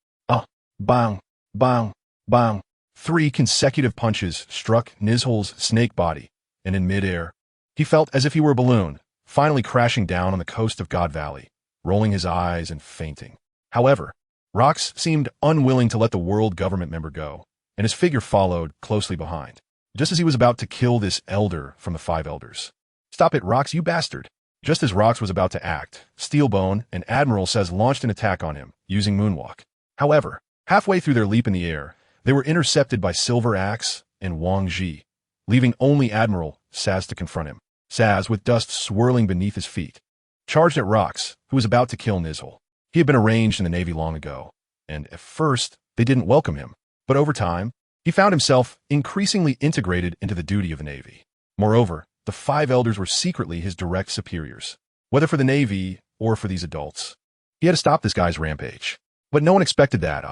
Bang, bang, bang. 3 consecutive punches struck Nizhol's snake body, and in midair, he felt as if he were a balloon, finally crashing down on the coast of God Valley, rolling his eyes and fainting. However, Rox seemed unwilling to let the world government member go, and his figure followed closely behind, just as he was about to kill this elder from the 5 elders. Stop it, Rox, you bastard! Just as Rox was about to act, Steelbone and Admiral Saz launched an attack on him, using Moonwalk. However, halfway through their leap in the air, they were intercepted by Silver Axe and Wang Ji, leaving only Admiral Saz to confront him. Saz, with dust swirling beneath his feet, charged at Rox, who was about to kill Nizhol. He had been arranged in the Navy long ago, and at first, they didn't welcome him. But over time, he found himself increasingly integrated into the duty of the Navy. Moreover, the 5 elders were secretly his direct superiors, whether for the Navy or for these adults. He had to stop this guy's rampage. But no one expected that,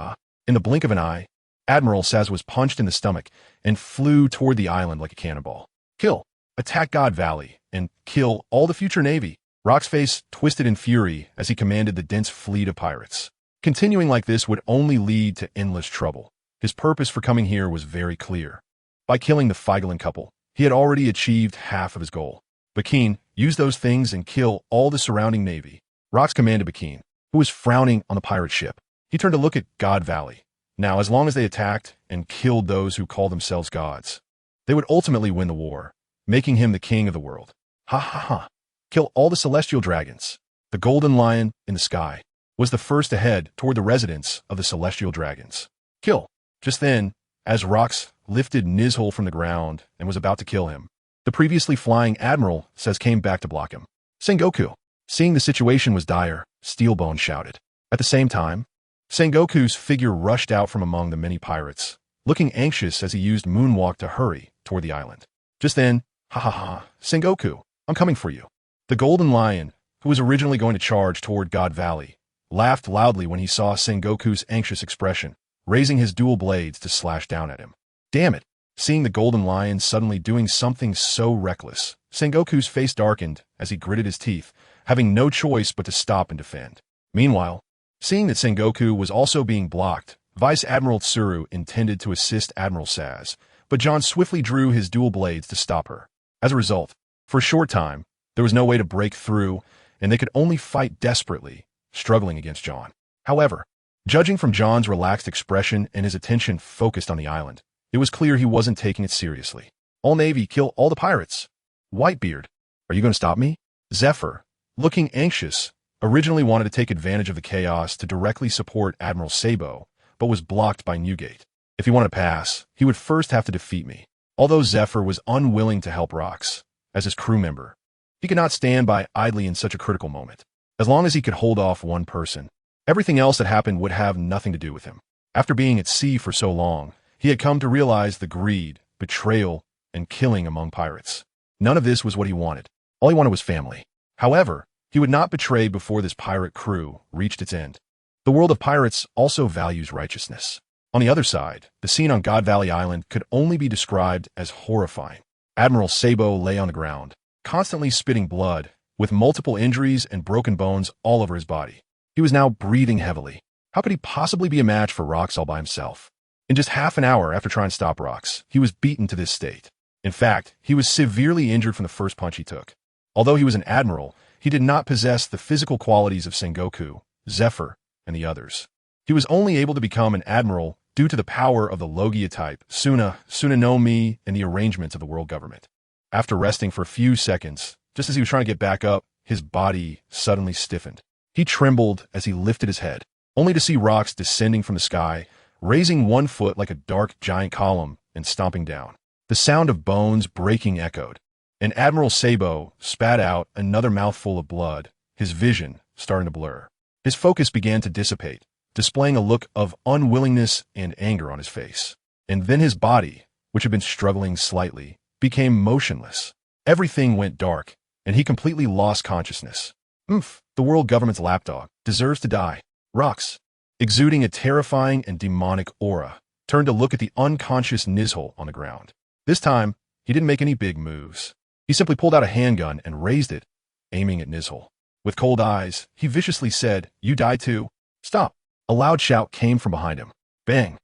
In the blink of an eye, Admiral Saz was punched in the stomach and flew toward the island like a cannonball. Kill, attack God Valley, and kill all the future Navy. Rox's face twisted in fury as he commanded the dense fleet of pirates. Continuing like this would only lead to endless trouble. His purpose for coming here was very clear. By killing the Feigelin couple, he had already achieved half of his goal. Bakine, use those things and kill all the surrounding Navy. Rox commanded Bakine, who was frowning on the pirate ship. He turned to look at God Valley. Now, as long as they attacked and killed those who called themselves gods, they would ultimately win the war, making him the king of the world. Ha ha ha. Kill all the celestial dragons. The golden lion in the sky was the first to head toward the residence of the celestial dragons. Kill. Just then, as Rox lifted Nizhol from the ground and was about to kill him, the previously flying Admiral Saz came back to block him. Sengoku. Seeing the situation was dire, Steelbone shouted. At the same time, Sengoku's figure rushed out from among the many pirates, looking anxious as he used Moonwalk to hurry toward the island. Just then, ha ha ha, Sengoku, I'm coming for you. The Golden Lion, who was originally going to charge toward God Valley, laughed loudly when he saw Sengoku's anxious expression, raising his dual blades to slash down at him. Damn it! Seeing the Golden Lion suddenly doing something so reckless, Sengoku's face darkened as he gritted his teeth, having no choice but to stop and defend. Meanwhile, seeing that Sengoku was also being blocked, Vice Admiral Tsuru intended to assist Admiral Saz, but John swiftly drew his dual blades to stop her. As a result, for a short time, there was no way to break through, and they could only fight desperately, struggling against John. However, judging from John's relaxed expression and his attention focused on the island, it was clear he wasn't taking it seriously. All Navy, kill all the pirates. Whitebeard, are you going to stop me? Zephyr, looking anxious, originally wanted to take advantage of the chaos to directly support Admiral Sabo, but was blocked by Newgate. If he wanted to pass, he would first have to defeat me. Although Zephyr was unwilling to help Rox, as his crew member, he could not stand by idly in such a critical moment. As long as he could hold off one person, everything else that happened would have nothing to do with him. After being at sea for so long, he had come to realize the greed, betrayal, and killing among pirates. None of this was what he wanted. All he wanted was family. However, he would not betray before this pirate crew reached its end. The world of pirates also values righteousness. On the other side, the scene on God Valley Island could only be described as horrifying. Admiral Sabo lay on the ground, constantly spitting blood, with multiple injuries and broken bones all over his body. He was now breathing heavily. How could he possibly be a match for Rox all by himself? In just half an hour after trying to stop Rox, he was beaten to this state. In fact, he was severely injured from the first punch he took. Although he was an admiral, he did not possess the physical qualities of Sengoku, Zephyr, and the others. He was only able to become an admiral due to the power of the Logia type, Suna no Mi, and the arrangements of the world government. After resting for a few seconds, just as he was trying to get back up, his body suddenly stiffened. He trembled as he lifted his head, only to see Rox descending from the sky, raising one foot like a dark giant column and stomping down. The sound of bones breaking echoed, and Admiral Sabo spat out another mouthful of blood, his vision starting to blur. His focus began to dissipate, displaying a look of unwillingness and anger on his face. And then his body, which had been struggling slightly, became motionless. Everything went dark, and he completely lost consciousness. The world government's lapdog deserves to die. Rox, exuding a terrifying and demonic aura, turned to look at the unconscious Nizhol on the ground. This time, he didn't make any big moves. He simply pulled out a handgun and raised it, aiming at Nizhol. With cold eyes, he viciously said, "You die too? Stop." A loud shout came from behind him. Bang!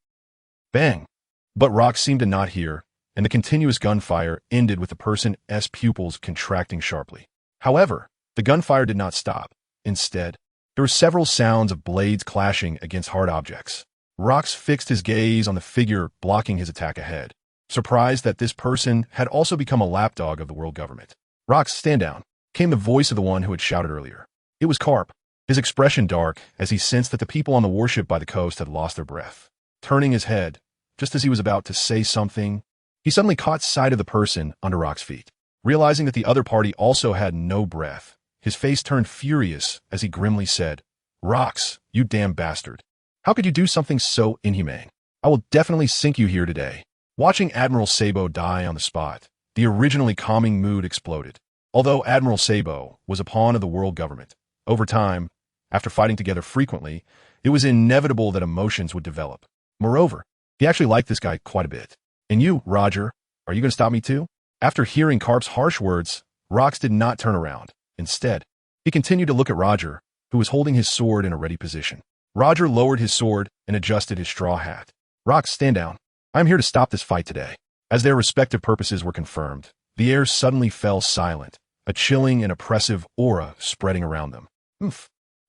Bang! But Rox seemed to not hear, and the continuous gunfire ended with the person's pupils contracting sharply. However, the gunfire did not stop. Instead, there were several sounds of blades clashing against hard objects. Rox fixed his gaze on the figure blocking his attack ahead, surprised that this person had also become a lapdog of the world government. "Rox, stand down," came the voice of the one who had shouted earlier. It was Karp, his expression dark as he sensed that the people on the warship by the coast had lost their breath. Turning his head, just as he was about to say something, he suddenly caught sight of the person under Rox's feet. Realizing that the other party also had no breath, his face turned furious as he grimly said, "Rox, you damn bastard. How could you do something so inhumane? I will definitely sink you here today." Watching Admiral Sabo die on the spot, the originally calming mood exploded. Although Admiral Sabo was a pawn of the world government, over time, after fighting together frequently, it was inevitable that emotions would develop. Moreover, he actually liked this guy quite a bit. "And you, Roger, are you going to stop me too?" After hearing Karp's harsh words, Rox did not turn around. Instead, he continued to look at Roger, who was holding his sword in a ready position. Roger lowered his sword and adjusted his straw hat. "Rox, stand down. I am here to stop this fight today." As their respective purposes were confirmed, the air suddenly fell silent, a chilling and oppressive aura spreading around them.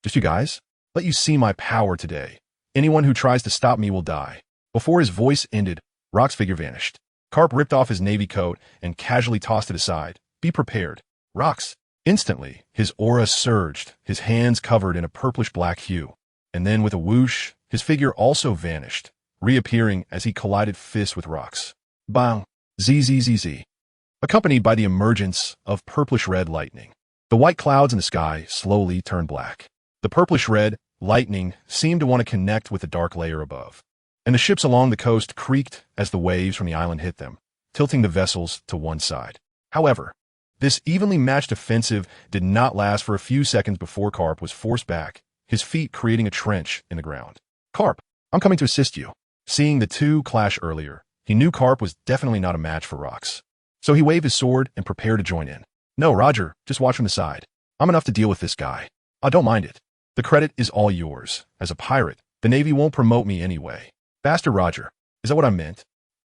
Just you guys? Let you see my power today. Anyone who tries to stop me will die." Before his voice ended, Rox's figure vanished. Karp ripped off his navy coat and casually tossed it aside. "Be prepared, Rox." Instantly, his aura surged, his hands covered in a purplish-black hue. And then with a whoosh, his figure also vanished, reappearing as he collided fists with Rox. Bang! Zzz. Accompanied by the emergence of purplish-red lightning. The white clouds in the sky slowly turned black. The purplish-red lightning seemed to want to connect with the dark layer above. And the ships along the coast creaked as the waves from the island hit them, tilting the vessels to one side. However, this evenly matched offensive did not last for a few seconds before Karp was forced back, his feet creating a trench in the ground. "Karp, I'm coming to assist you." Seeing the two clash earlier, he knew Karp was definitely not a match for Rox. So he waved his sword and prepared to join in. "No, Roger, just watch from the side. I'm enough to deal with this guy. I don't mind it. The credit is all yours. As a pirate, the Navy won't promote me anyway." "Bastard Roger, is that what I meant?"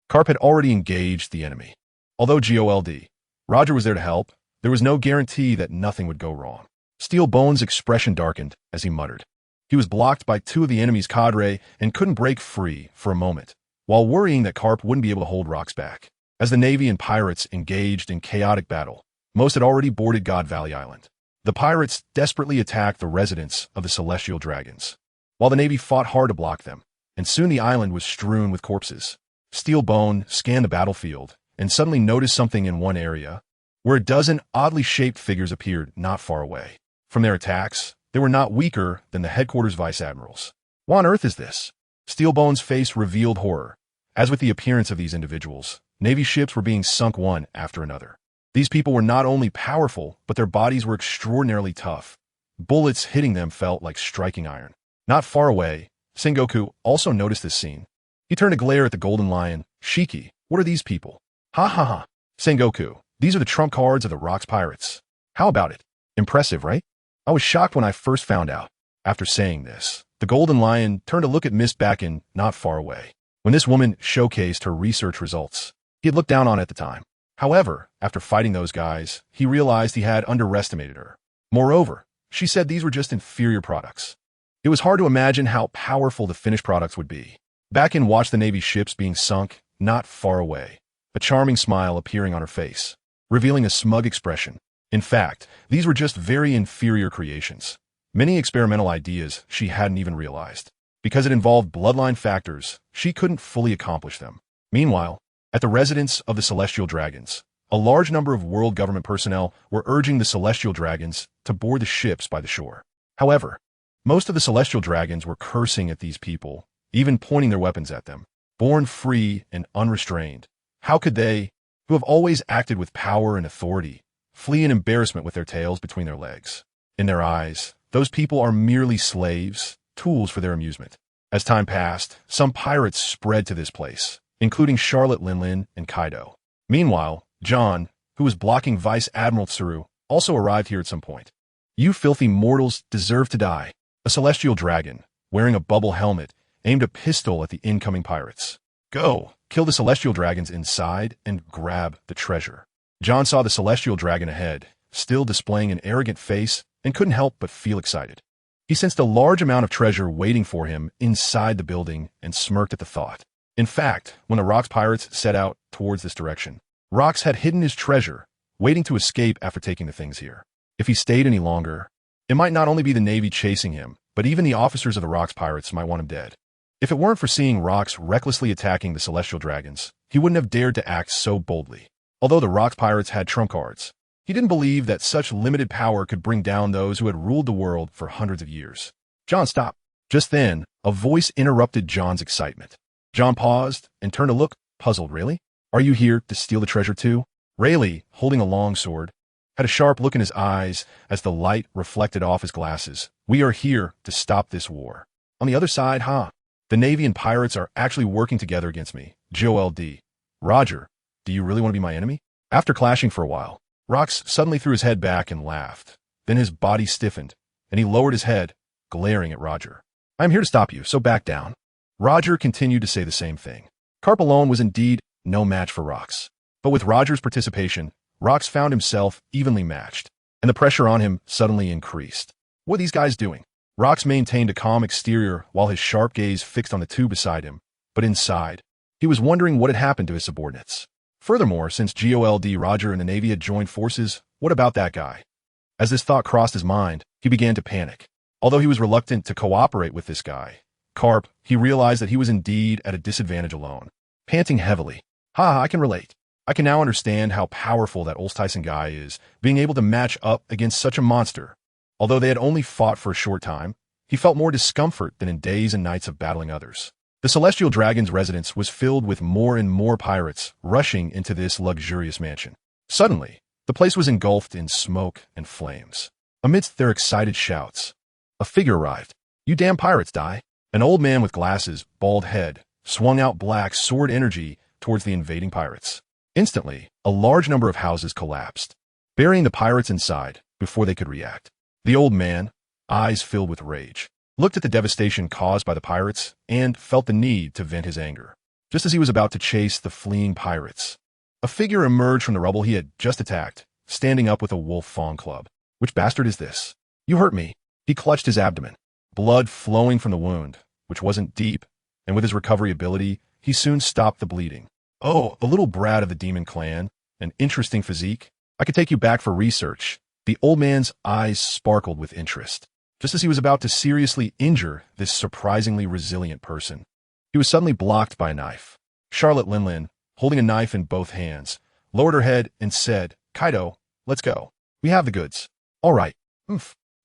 Karp had already engaged the enemy. Although GOLD, Roger was there to help, there was no guarantee that nothing would go wrong. Steel Bones' expression darkened as he muttered. He was blocked by two of the enemy's cadre and couldn't break free for a moment, while worrying that Karp wouldn't be able to hold Rox back. As the Navy and pirates engaged in chaotic battle, most had already boarded God Valley Island. The pirates desperately attacked the residents of the Celestial Dragons, while the Navy fought hard to block them, and soon the island was strewn with corpses. Steel Bone scanned the battlefield and suddenly noticed something in one area, where a dozen oddly shaped figures appeared not far away. From their attacks, they were not weaker than the headquarters vice admirals. "What on earth is this?" Steel Bone's face revealed horror. As with the appearance of these individuals, Navy ships were being sunk one after another. These people were not only powerful, but their bodies were extraordinarily tough. Bullets hitting them felt like striking iron. Not far away, Sengoku also noticed this scene. He turned to glare at the Golden Lion. "Shiki, what are these people?" "Ha ha ha. Sengoku, these are the trump cards of the Rox Pirates. How about it? Impressive, right?" I was shocked when I first found out. After saying this, the Golden Lion turned to look at Miss Bakken not far away. When this woman showcased her research results, he had looked down on it at the time. However, after fighting those guys, he realized he had underestimated her. Moreover, she said these were just inferior products. It was hard to imagine how powerful the finished products would be. Bakken watched the Navy ships being sunk not far away, a charming smile appearing on her face, revealing a smug expression. In fact, these were just very inferior creations. Many experimental ideas she hadn't even realized. Because it involved bloodline factors, she couldn't fully accomplish them. Meanwhile, at the residence of the Celestial Dragons, a large number of world government personnel were urging the Celestial Dragons to board the ships by the shore. However, most of the Celestial Dragons were cursing at these people, even pointing their weapons at them. Born free and unrestrained, how could they, who have always acted with power and authority, flee in embarrassment with their tails between their legs? In their eyes, those people are merely slaves, tools for their amusement. As time passed, some pirates spread to this place, including Charlotte Linlin and Kaido. Meanwhile, John, who was blocking Vice Admiral Tsuru, also arrived here at some point. You filthy mortals deserve to die. A celestial dragon, wearing a bubble helmet, aimed a pistol at the incoming pirates. Go, kill the celestial dragons inside and grab the treasure. John saw the celestial dragon ahead, still displaying an arrogant face, and couldn't help but feel excited. He sensed a large amount of treasure waiting for him inside the building and smirked at the thought. In fact, when the Rocks pirates set out towards this direction, Rocks had hidden his treasure, waiting to escape after taking the things here. If he stayed any longer, it might not only be the Navy chasing him, but even the officers of the Rocks pirates might want him dead. If it weren't for seeing Rocks recklessly attacking the celestial dragons, he wouldn't have dared to act so boldly. Although the Rocks pirates had trump cards, he didn't believe that such limited power could bring down those who had ruled the world for hundreds of years. John, stop. Just then, a voice interrupted John's excitement. John paused and turned to look, puzzled. Really? Are you here to steal the treasure too? Rayleigh, holding a long sword, had a sharp look in his eyes as the light reflected off his glasses. We are here to stop this war. On the other side, the Navy and pirates are actually working together against me. GOLD. Roger, do you really want to be my enemy? After clashing for a while, Rocks suddenly threw his head back and laughed. Then his body stiffened, and he lowered his head, glaring at Roger. I am here to stop you, so back down. Roger continued to say the same thing. Carp alone was indeed no match for Rocks. But with Roger's participation, Rocks found himself evenly matched, and the pressure on him suddenly increased. What are these guys doing? Rocks maintained a calm exterior while his sharp gaze fixed on the two beside him, but inside, he was wondering what had happened to his subordinates. Furthermore, since GOLD Roger and the Navy had joined forces, what about that guy? As this thought crossed his mind, he began to panic. Although he was reluctant to cooperate with this guy, Carp, he realized that he was indeed at a disadvantage alone. Panting heavily, I can relate. I can now understand how powerful that Ols Tisen guy is, being able to match up against such a monster. Although they had only fought for a short time, he felt more discomfort than in days and nights of battling others. The Celestial Dragon's residence was filled with more and more pirates rushing into this luxurious mansion. Suddenly, the place was engulfed in smoke and flames. Amidst their excited shouts, a figure arrived. You damn pirates, die! An old man with glasses, bald head, swung out black sword energy towards the invading pirates. Instantly, a large number of houses collapsed, burying the pirates inside before they could react. The old man, eyes filled with rage, looked at the devastation caused by the pirates and felt the need to vent his anger. Just as he was about to chase the fleeing pirates, a figure emerged from the rubble he had just attacked, standing up with a wolf fawn club. Which bastard is this? You hurt me. He clutched his abdomen, blood flowing from the wound, which wasn't deep, and with his recovery ability, he soon stopped the bleeding. Oh, a little brat of the demon clan, an interesting physique. I could take you back for research. The old man's eyes sparkled with interest. Just as he was about to seriously injure this surprisingly resilient person, he was suddenly blocked by a knife. Charlotte Linlin, holding a knife in both hands, lowered her head and said, Kaido, let's go. We have the goods. All right.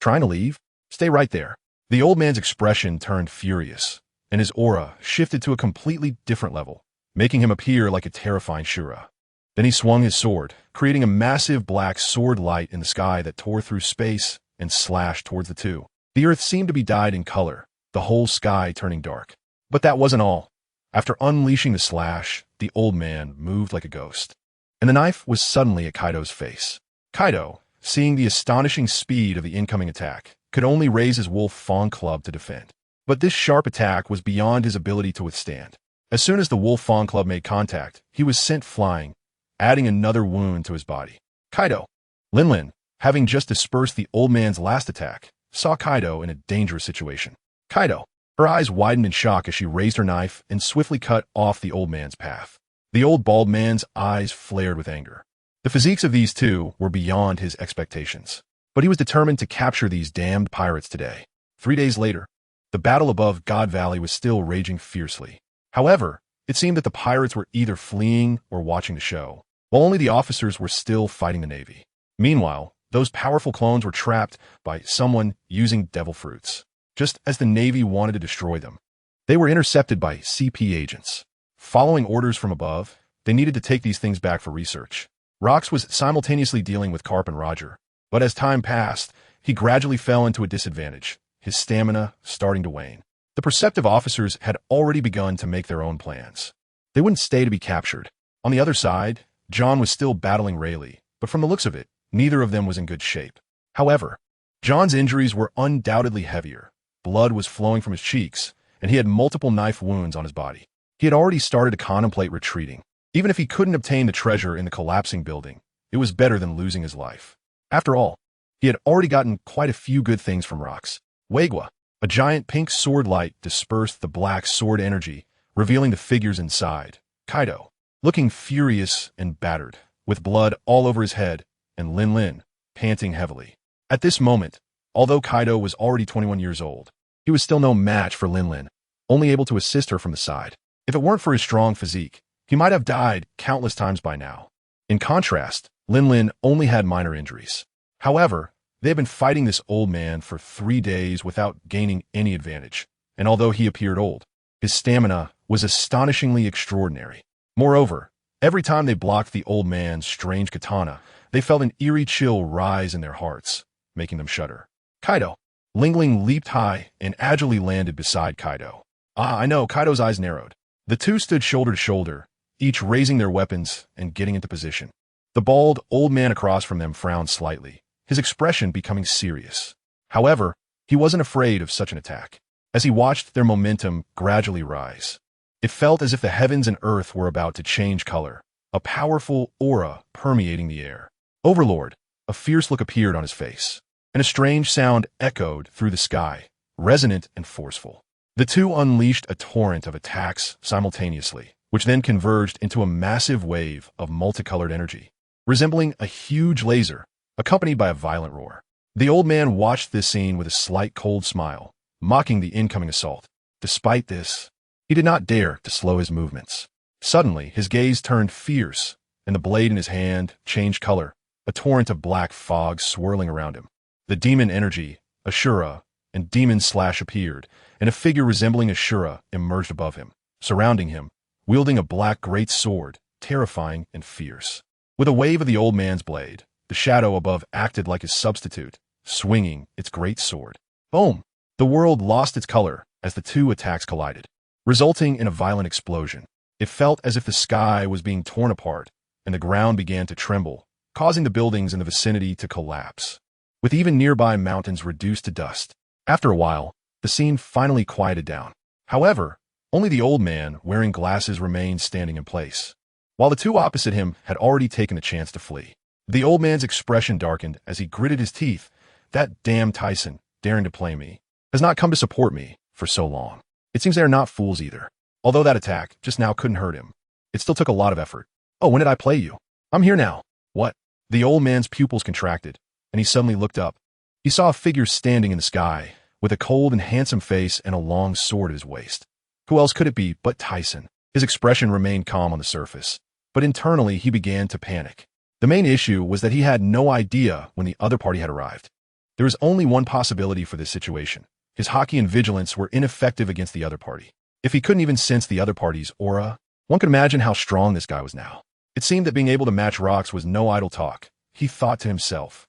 Trying to leave? Stay right there. The old man's expression turned furious, and his aura shifted to a completely different level, making him appear like a terrifying Shura. Then he swung his sword, creating a massive black sword light in the sky that tore through space and slashed towards the two. The earth seemed to be dyed in color, the whole sky turning dark. But that wasn't all. After unleashing the slash, the old man moved like a ghost, and the knife was suddenly at Kaido's face. Kaido, seeing the astonishing speed of the incoming attack, could only raise his wolf fawn club to defend. But this sharp attack was beyond his ability to withstand. As soon as the wolf fawn club made contact, he was sent flying, adding another wound to his body. Kaido. Linlin, having just dispersed the old man's last attack, saw Kaido in a dangerous situation. Kaido. Her eyes widened in shock as she raised her knife and swiftly cut off the old man's path. The old bald man's eyes flared with anger. The physiques of these two were beyond his expectations, but he was determined to capture these damned pirates today. 3 days later, the battle above God Valley was still raging fiercely. However, it seemed that the pirates were either fleeing or watching the show, while only the officers were still fighting the Navy. Meanwhile, those powerful clones were trapped by someone using devil fruits. Just as the Navy wanted to destroy them, they were intercepted by CP agents. Following orders from above, they needed to take these things back for research. Rocks was simultaneously dealing with Carp and Roger, but as time passed, he gradually fell into a disadvantage, his stamina starting to wane. The perceptive officers had already begun to make their own plans. They wouldn't stay to be captured. On the other side, John was still battling Rayleigh, but from the looks of it, neither of them was in good shape. However, John's injuries were undoubtedly heavier. Blood was flowing from his cheeks, and he had multiple knife wounds on his body. He had already started to contemplate retreating. Even if he couldn't obtain the treasure in the collapsing building, it was better than losing his life. After all, he had already gotten quite a few good things from rocks. Wagwa, a giant pink sword light, dispersed the black sword energy, revealing the figures inside. Kaido, looking furious and battered, with blood all over his head, and Lin Lin, panting heavily. At this moment, although Kaido was already 21 years old, he was still no match for Lin Lin, only able to assist her from the side. If it weren't for his strong physique, he might have died countless times by now. In contrast, Lin Lin only had minor injuries. However, they had been fighting this old man for 3 days without gaining any advantage, and although he appeared old, his stamina was astonishingly extraordinary. Moreover, every time they blocked the old man's strange katana, they felt an eerie chill rise in their hearts, making them shudder. Kaido. Ling Ling leaped high and agilely landed beside Kaido. I know, Kaido's eyes narrowed. The two stood shoulder to shoulder, each raising their weapons and getting into position. The bald, old man across from them frowned slightly, his expression becoming serious. However, he wasn't afraid of such an attack. As he watched their momentum gradually rise, it felt as if the heavens and earth were about to change color, a powerful aura permeating the air. Overlord, a fierce look appeared on his face, and a strange sound echoed through the sky, resonant and forceful. The two unleashed a torrent of attacks simultaneously, which then converged into a massive wave of multicolored energy, resembling a huge laser, accompanied by a violent roar. The old man watched this scene with a slight cold smile, mocking the incoming assault. Despite this, he did not dare to slow his movements. Suddenly, his gaze turned fierce, and the blade in his hand changed color, a torrent of black fog swirling around him. The demon energy, Ashura, and Demon Slash appeared, and a figure resembling Ashura emerged above him, surrounding him, wielding a black great sword, terrifying and fierce. With a wave of the old man's blade, the shadow above acted like his substitute, swinging its great sword. Boom! The world lost its color as the two attacks collided, resulting in a violent explosion. It felt as if the sky was being torn apart, and the ground began to tremble, causing the buildings in the vicinity to collapse, with even nearby mountains reduced to dust. After a while, the scene finally quieted down. However, only the old man, wearing glasses, remained standing in place, while the two opposite him had already taken the chance to flee. The old man's expression darkened as he gritted his teeth. That damn Tyson, daring to play me, has not come to support me for so long. It seems they are not fools either. Although that attack just now couldn't hurt him, it still took a lot of effort. Oh, when did I play you? I'm here now. What? The old man's pupils contracted, and he suddenly looked up. He saw a figure standing in the sky, with a cold and handsome face and a long sword at his waist. Who else could it be but Tyson? His expression remained calm on the surface, but internally he began to panic. The main issue was that he had no idea when the other party had arrived. There was only one possibility for this situation. His haki and vigilance were ineffective against the other party. If he couldn't even sense the other party's aura, one could imagine how strong this guy was now. It seemed that being able to match rocks was no idle talk. He thought to himself,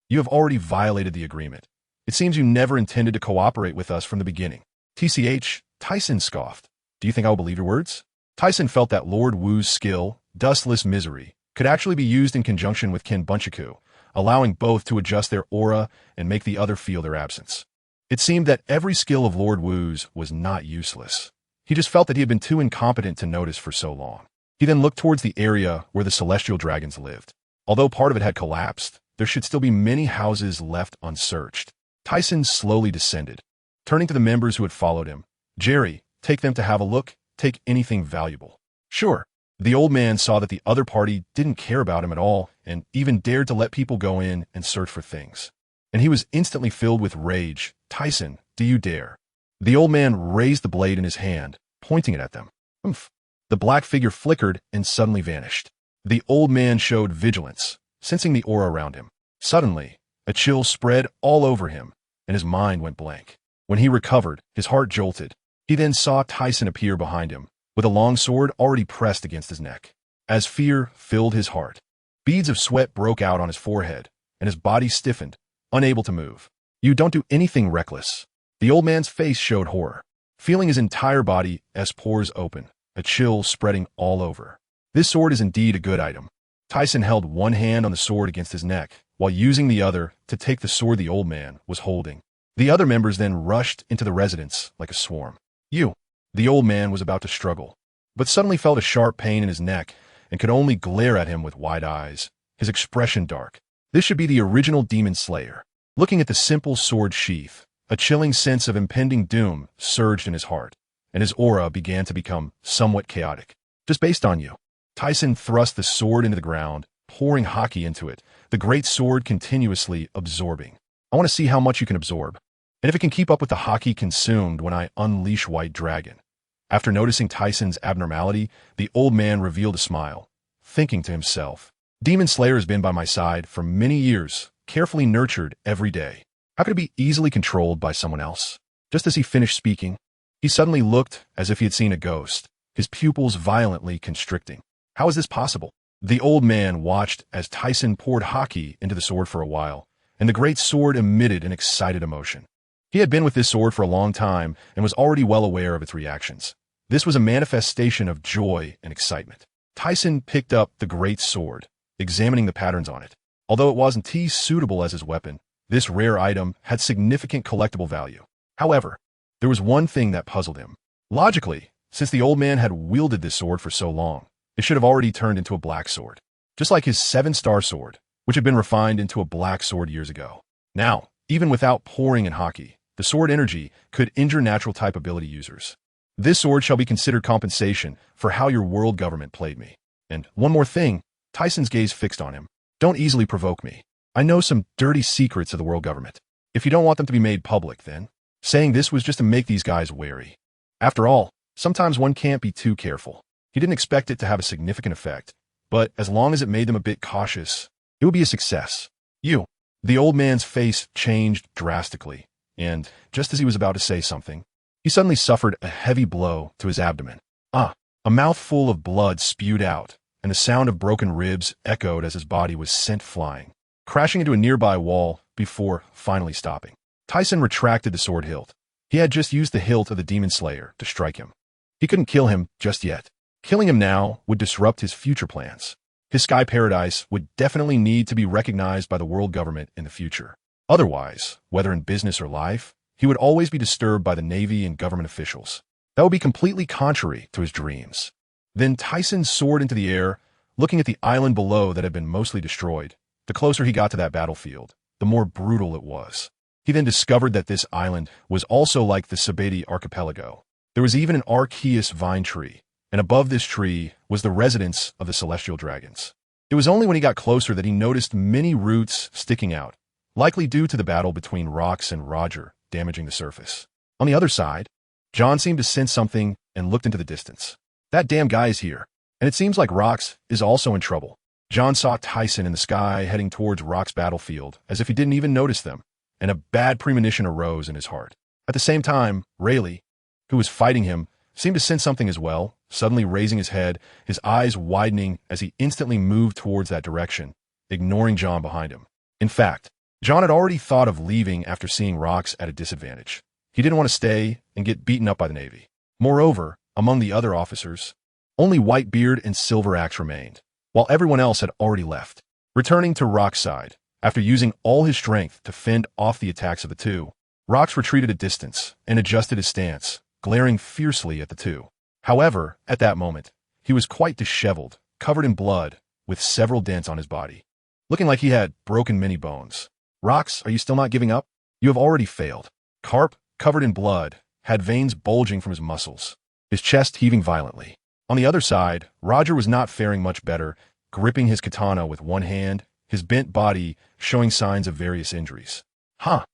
"You have already violated the agreement. It seems you never intended to cooperate with us from the beginning." TCH, Tyson scoffed. "Do you think I will believe your words?" Tyson felt that Lord Wu's skill, Dustless Misery, could actually be used in conjunction with Ken Bunchaku, allowing both to adjust their aura and make the other feel their absence. It seemed that every skill of Lord Wu's was not useless. He just felt that he had been too incompetent to notice for so long. He then looked towards the area where the celestial dragons lived. Although part of it had collapsed, there should still be many houses left unsearched. Tyson slowly descended, turning to the members who had followed him. "Jerry, take them to have a look. Take anything valuable." "Sure." The old man saw that the other party didn't care about him at all and even dared to let people go in and search for things. And he was instantly filled with rage. "Tyson, do you dare?" The old man raised the blade in his hand, pointing it at them. Oomph. The black figure flickered and suddenly vanished. The old man showed vigilance, sensing the aura around him. Suddenly, a chill spread all over him, and his mind went blank. When he recovered, his heart jolted. He then saw Tyson appear behind him, with a long sword already pressed against his neck. As fear filled his heart, beads of sweat broke out on his forehead, and his body stiffened, unable to move. You don't do anything reckless. The old man's face showed horror, feeling his entire body as pores open, a chill spreading all over. This sword is indeed a good item. Tisen held one hand on the sword against his neck, while using the other to take the sword the old man was holding. The other members then rushed into the residence like a swarm. The old man was about to struggle, but suddenly felt a sharp pain in his neck and could only glare at him with wide eyes, his expression dark. This should be the original demon slayer. Looking at the simple sword sheath, a chilling sense of impending doom surged in his heart, and his aura began to become somewhat chaotic. Just based on you. Tisen thrust the sword into the ground, pouring hockey into it, the great sword continuously absorbing. I want to see how much you can absorb, and if it can keep up with the hockey consumed when I unleash White Dragon. After noticing Tisen's abnormality, the old man revealed a smile, thinking to himself, Demon Slayer has been by my side for many years, carefully nurtured every day. How could it be easily controlled by someone else? Just as he finished speaking, he suddenly looked as if he had seen a ghost, his pupils violently constricting. How is this possible? The old man watched as Tisen poured hockey into the sword for a while, and the great sword emitted an excited emotion. He had been with this sword for a long time and was already well aware of its reactions. This was a manifestation of joy and excitement. Tisen picked up the great sword, examining the patterns on it. Although it wasn't as suitable as his weapon, this rare item had significant collectible value. However, there was one thing that puzzled him. Logically, since the old man had wielded this sword for so long, it should have already turned into a black sword, just like his 7-star sword, which had been refined into a black sword years ago. Now, even without pouring in hockey, the sword energy could injure natural type ability users. This sword shall be considered compensation for how your world government played me. And one more thing, Tisen's gaze fixed on him. Don't easily provoke me. I know some dirty secrets of the world government. If you don't want them to be made public, then. Saying this was just to make these guys wary. After all, sometimes one can't be too careful. He didn't expect it to have a significant effect, but as long as it made them a bit cautious, it would be a success. The old man's face changed drastically, and just as he was about to say something, he suddenly suffered a heavy blow to his abdomen. A mouthful of blood spewed out, and the sound of broken ribs echoed as his body was sent flying, crashing into a nearby wall before finally stopping. Tisen retracted the sword hilt. He had just used the hilt of the Demon Slayer to strike him. He couldn't kill him just yet. Killing him now would disrupt his future plans. His sky paradise would definitely need to be recognized by the world government in the future. Otherwise, whether in business or life, he would always be disturbed by the Navy and government officials. That would be completely contrary to his dreams. Then Tisen soared into the air, looking at the island below that had been mostly destroyed. The closer he got to that battlefield, the more brutal it was. He then discovered that this island was also like the Sabeti archipelago. There was even an Arceus vine tree, and above this tree was the residence of the celestial dragons. It was only when he got closer that he noticed many roots sticking out, likely due to the battle between Rox and Roger damaging the surface. On the other side, John seemed to sense something and looked into the distance. That damn guy is here, and it seems like Rox is also in trouble. John saw Tisen in the sky heading towards Rock's battlefield, as if he didn't even notice them, and a bad premonition arose in his heart. At the same time, Rayleigh, who was fighting him, seemed to sense something as well, suddenly raising his head, his eyes widening as he instantly moved towards that direction, ignoring John behind him. In fact, John had already thought of leaving after seeing Rox at a disadvantage. He didn't want to stay and get beaten up by the Navy. Moreover, among the other officers, only Whitebeard and Silver Axe remained, while everyone else had already left. Returning to Rock's side, after using all his strength to fend off the attacks of the two, Rox retreated a distance and adjusted his stance, glaring fiercely at the two. However, at that moment, he was quite disheveled, covered in blood, with several dents on his body, looking like he had broken many bones. Rox, are you still not giving up? You have already failed. Carp, covered in blood, had veins bulging from his muscles, his chest heaving violently. On the other side, Roger was not faring much better, gripping his katana with one hand, his bent body showing signs of various injuries. I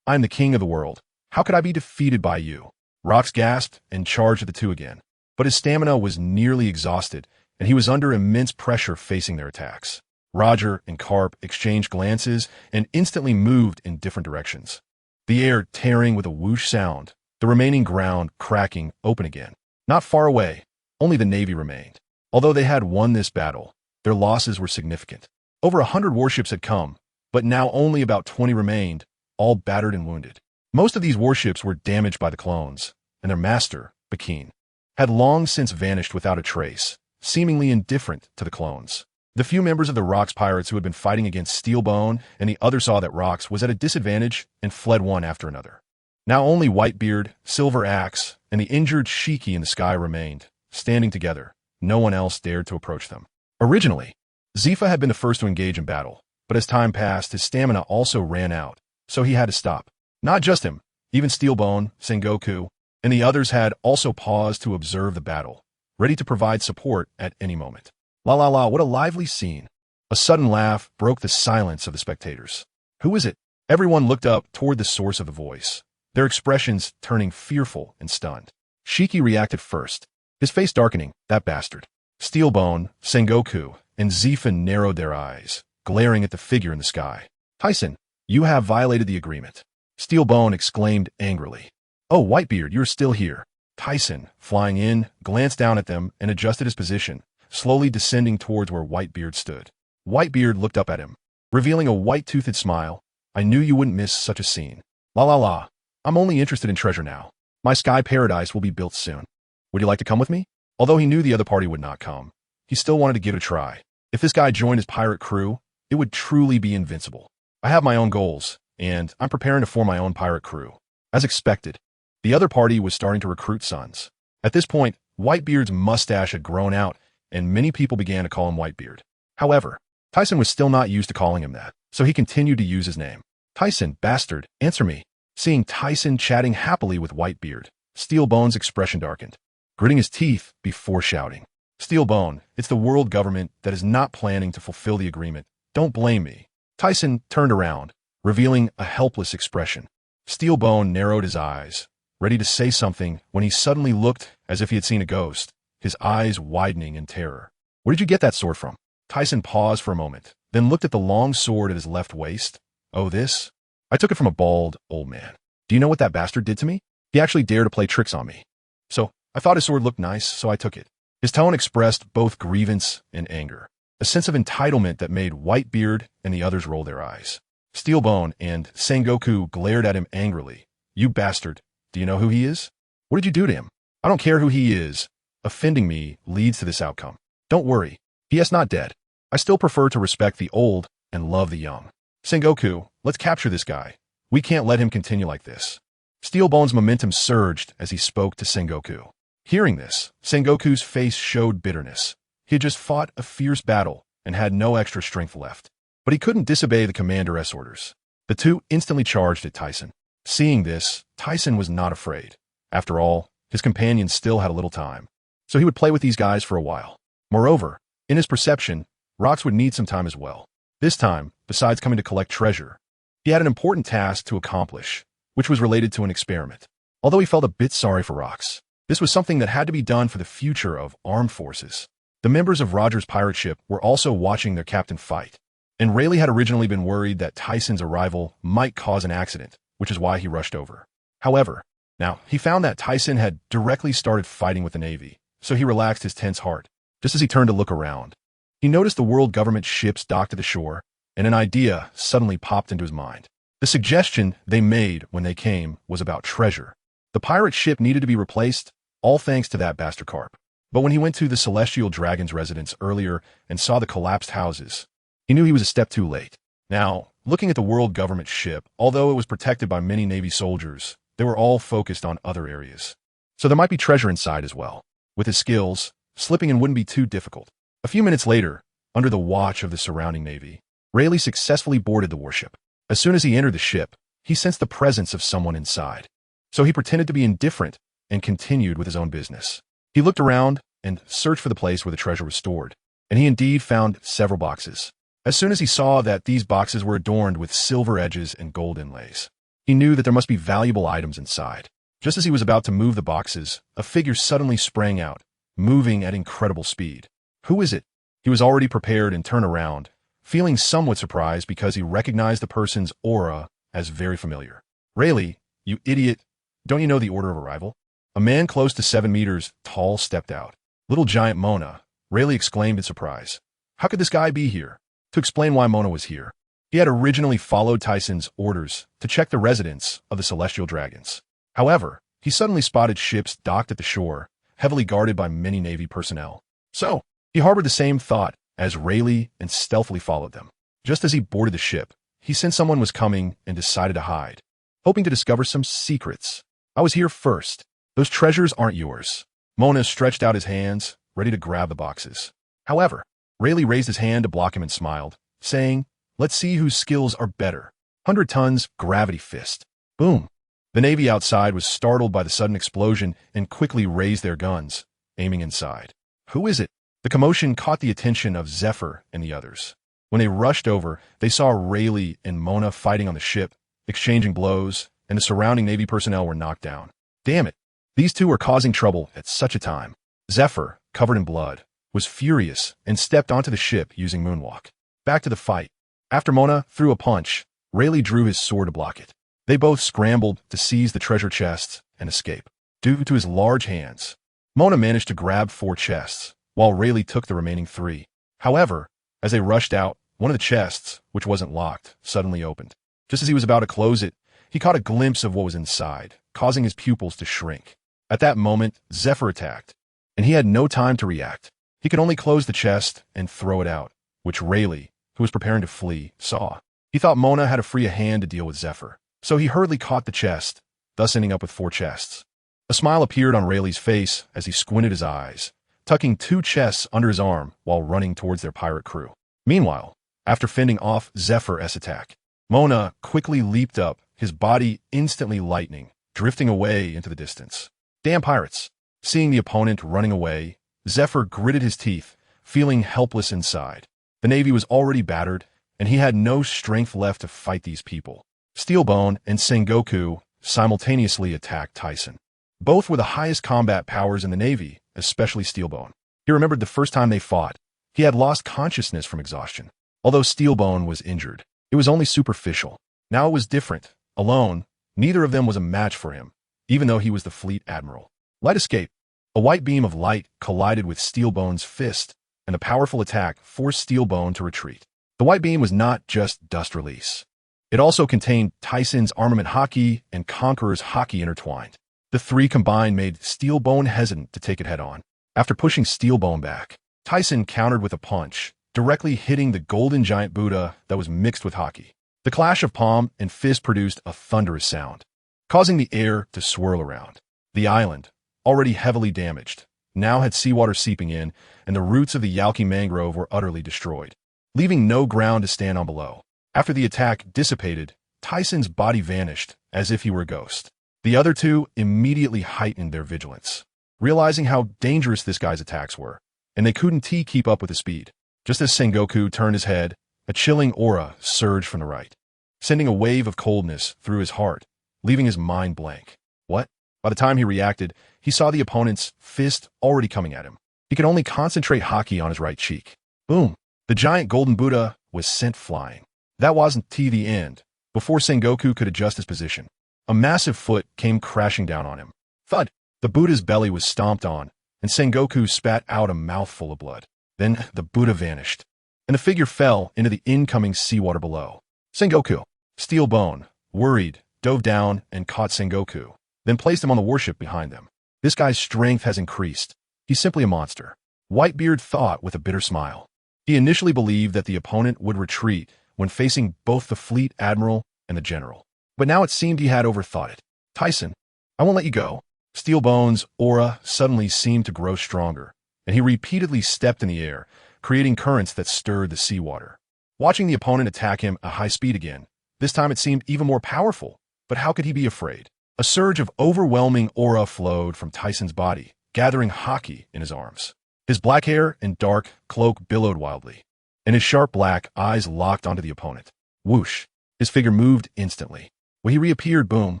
am the king of the world. How could I be defeated by you? Rox gasped and charged at the two again, but his stamina was nearly exhausted, and he was under immense pressure facing their attacks. Roger and Carp exchanged glances and instantly moved in different directions. The air tearing with a whoosh sound, the remaining ground cracking open again. Not far away, only the Navy remained. Although they had won this battle, their losses were significant. Over 100 warships had come, but now only about 20 remained, all battered and wounded. Most of these warships were damaged by the clones, and their master, Bakin, had long since vanished without a trace, seemingly indifferent to the clones. The few members of the Rox pirates who had been fighting against Steelbone and the other saw that Rox was at a disadvantage and fled one after another. Now only Whitebeard, Silver Axe, and the injured Shiki in the sky remained, standing together. No one else dared to approach them. Originally, Zifa had been the first to engage in battle, but as time passed, his stamina also ran out, so he had to stop. Not just him, even Steelbone, Sengoku, and the others had also paused to observe the battle, ready to provide support at any moment. La la la, what a lively scene. A sudden laugh broke the silence of the spectators. Who is it? Everyone looked up toward the source of the voice, their expressions turning fearful and stunned. Shiki reacted first, his face darkening. That bastard. Steelbone, Sengoku, and Zifa narrowed their eyes, glaring at the figure in the sky. Tyson, you have violated the agreement. Steelbone exclaimed angrily. Oh, Whitebeard, you're still here. Tyson, flying in, glanced down at them and adjusted his position, slowly descending towards where Whitebeard stood. Whitebeard looked up at him, revealing a white-toothed smile. I knew you wouldn't miss such a scene. La la la. I'm only interested in treasure now. My sky paradise will be built soon. Would you like to come with me? Although he knew the other party would not come, he still wanted to give it a try. If this guy joined his pirate crew, it would truly be invincible. I have my own goals, and I'm preparing to form my own pirate crew. As expected, the other party was starting to recruit sons. At this point, Whitebeard's mustache had grown out, and many people began to call him Whitebeard. However, Tyson was still not used to calling him that, so he continued to use his name. Tyson, bastard, answer me. Seeing Tyson chatting happily with Whitebeard, Steelbone's expression darkened, gritting his teeth before shouting. Steelbone, it's the world government that is not planning to fulfill the agreement. Don't blame me. Tyson turned around, revealing a helpless expression. Steelbone narrowed his eyes, ready to say something when he suddenly looked as if he had seen a ghost, his eyes widening in terror. Where did you get that sword from? Tyson paused for a moment, then looked at the long sword at his left waist. Oh, this? I took it from a bald, old man. Do you know what that bastard did to me? He actually dared to play tricks on me. So, I thought his sword looked nice, so I took it. His tone expressed both grievance and anger, a sense of entitlement that made Whitebeard and the others roll their eyes. Steelbone and Sengoku glared at him angrily. You bastard, do you know who he is? What did you do to him? I don't care who he is. Offending me leads to this outcome. Don't worry, he is not dead. I still prefer to respect the old and love the young. Sengoku, let's capture this guy. We can't let him continue like this. Steelbone's momentum surged as he spoke to Sengoku. Hearing this, Sengoku's face showed bitterness. He had just fought a fierce battle and had no extra strength left. But he couldn't disobey the commander's orders. The two instantly charged at Tyson. Seeing this, Tyson was not afraid. After all, his companions still had a little time, so he would play with these guys for a while. Moreover, in his perception, Rox would need some time as well. This time, besides coming to collect treasure, he had an important task to accomplish, which was related to an experiment. Although he felt a bit sorry for Rox, this was something that had to be done for the future of armed forces. The members of Roger's pirate ship were also watching their captain fight, and Rayleigh had originally been worried that Tyson's arrival might cause an accident, which is why he rushed over. However, now he found that Tyson had directly started fighting with the Navy, so he relaxed his tense heart. Just as he turned to look around, he noticed the world government ships docked at the shore, and an idea suddenly popped into his mind. The suggestion they made when they came was about treasure. The pirate ship needed to be replaced, all thanks to that bastard carp. But when he went to the Celestial Dragon's residence earlier and saw the collapsed houses, he knew he was a step too late. Now, looking at the world government ship, although it was protected by many Navy soldiers, they were all focused on other areas. So there might be treasure inside as well. With his skills, slipping in wouldn't be too difficult. A few minutes later, under the watch of the surrounding Navy, Rayleigh successfully boarded the warship. As soon as he entered the ship, he sensed the presence of someone inside. So he pretended to be indifferent and continued with his own business. He looked around and searched for the place where the treasure was stored, and he indeed found several boxes. As soon as he saw that these boxes were adorned with silver edges and gold inlays, he knew that there must be valuable items inside. Just as he was about to move the boxes, a figure suddenly sprang out, moving at incredible speed. Who is it? He was already prepared and turned around, feeling somewhat surprised because he recognized the person's aura as very familiar. Rayleigh, you idiot, don't you know the order of arrival? A man close to 7 meters tall stepped out. Little giant Mona, Rayleigh exclaimed in surprise. How could this guy be here? To explain why Mona was here, He had originally followed Tyson's orders to check the residence of the celestial dragons. However, he suddenly spotted ships docked at the shore, heavily guarded by many Navy personnel. So, he harbored the same thought as Rayleigh and stealthily followed them. Just as he boarded the ship, he sensed someone was coming and decided to hide, hoping to discover some secrets. I was here first. Those treasures aren't yours. Mona stretched out his hands, ready to grab the boxes. However, Rayleigh raised his hand to block him and smiled, saying, "Let's see whose skills are better." 100 tons gravity fist. Boom. The Navy outside was startled by the sudden explosion and quickly raised their guns, aiming inside. Who is it? The commotion caught the attention of Zephyr and the others. When they rushed over, they saw Rayleigh and Mona fighting on the ship, exchanging blows, and the surrounding Navy personnel were knocked down. Damn it. These two are causing trouble at such a time. Zephyr, covered in blood, was furious and stepped onto the ship using Moonwalk. Back to the fight. After Mona threw a punch, Rayleigh drew his sword to block it. They both scrambled to seize the treasure chests and escape. Due to his large hands, Mona managed to grab 4 chests, while Rayleigh took the remaining 3. However, as they rushed out, one of the chests, which wasn't locked, suddenly opened. Just as he was about to close it, he caught a glimpse of what was inside, causing his pupils to shrink. At that moment, Zephyr attacked, and he had no time to react. He could only close the chest and throw it out, which Rayleigh, who was preparing to flee, saw. He thought Mona had a free hand to deal with Zephyr, so he hurriedly caught the chest, thus ending up with 4 chests. A smile appeared on Rayleigh's face as he squinted his eyes, tucking 2 chests under his arm while running towards their pirate crew. Meanwhile, after fending off Zephyr's attack, Mona quickly leaped up, his body instantly lightening, drifting away into the distance. Damn pirates! Seeing the opponent running away, Zephyr gritted his teeth, feeling helpless inside. The Navy was already battered, and he had no strength left to fight these people. Steelbone and Sengoku simultaneously attacked Tyson. Both were the highest combat powers in the Navy, especially Steelbone. He remembered the first time they fought. He had lost consciousness from exhaustion. Although Steelbone was injured, it was only superficial. Now it was different. Alone, neither of them was a match for him, even though he was the fleet admiral. Light escape. A white beam of light collided with Steelbone's fist, and the powerful attack forced Steelbone to retreat. The white beam was not just dust release. It also contained Tyson's armament Haki and Conqueror's Haki intertwined. The 3 combined made Steelbone hesitant to take it head-on. After pushing Steelbone back, Tyson countered with a punch, directly hitting the golden giant Buddha that was mixed with Haki. The clash of palm and fist produced a thunderous sound, causing the air to swirl around. The island, already heavily damaged, now had seawater seeping in, and the roots of the Yalki mangrove were utterly destroyed, leaving no ground to stand on below. After the attack dissipated, Tyson's body vanished, as if he were a ghost. The other 2 immediately heightened their vigilance, realizing how dangerous this guy's attacks were, and they couldn't keep up with his speed. Just as Sengoku turned his head, a chilling aura surged from the right, sending a wave of coldness through his heart, leaving his mind blank. What? By the time he reacted, he saw the opponent's fist already coming at him. He could only concentrate Haki on his right cheek. Boom! The giant golden Buddha was sent flying. That wasn't the end. Before Sengoku could adjust his position, a massive foot came crashing down on him. Thud! The Buddha's belly was stomped on, and Sengoku spat out a mouthful of blood. Then the Buddha vanished, and the figure fell into the incoming seawater below. Sengoku, Steelbone, worried, dove down and caught Sengoku, then placed him on the warship behind them. This guy's strength has increased. He's simply a monster. Whitebeard thought with a bitter smile. He initially believed that the opponent would retreat when facing both the fleet admiral and the general. But now it seemed he had overthought it. Tyson, I won't let you go. Steelbone's aura suddenly seemed to grow stronger, and he repeatedly stepped in the air, creating currents that stirred the seawater. Watching the opponent attack him at high speed again, this time it seemed even more powerful, but how could he be afraid? A surge of overwhelming aura flowed from Tyson's body, gathering Haki in his arms. His black hair and dark cloak billowed wildly, and his sharp black eyes locked onto the opponent. Whoosh! His figure moved instantly. When he reappeared, boom,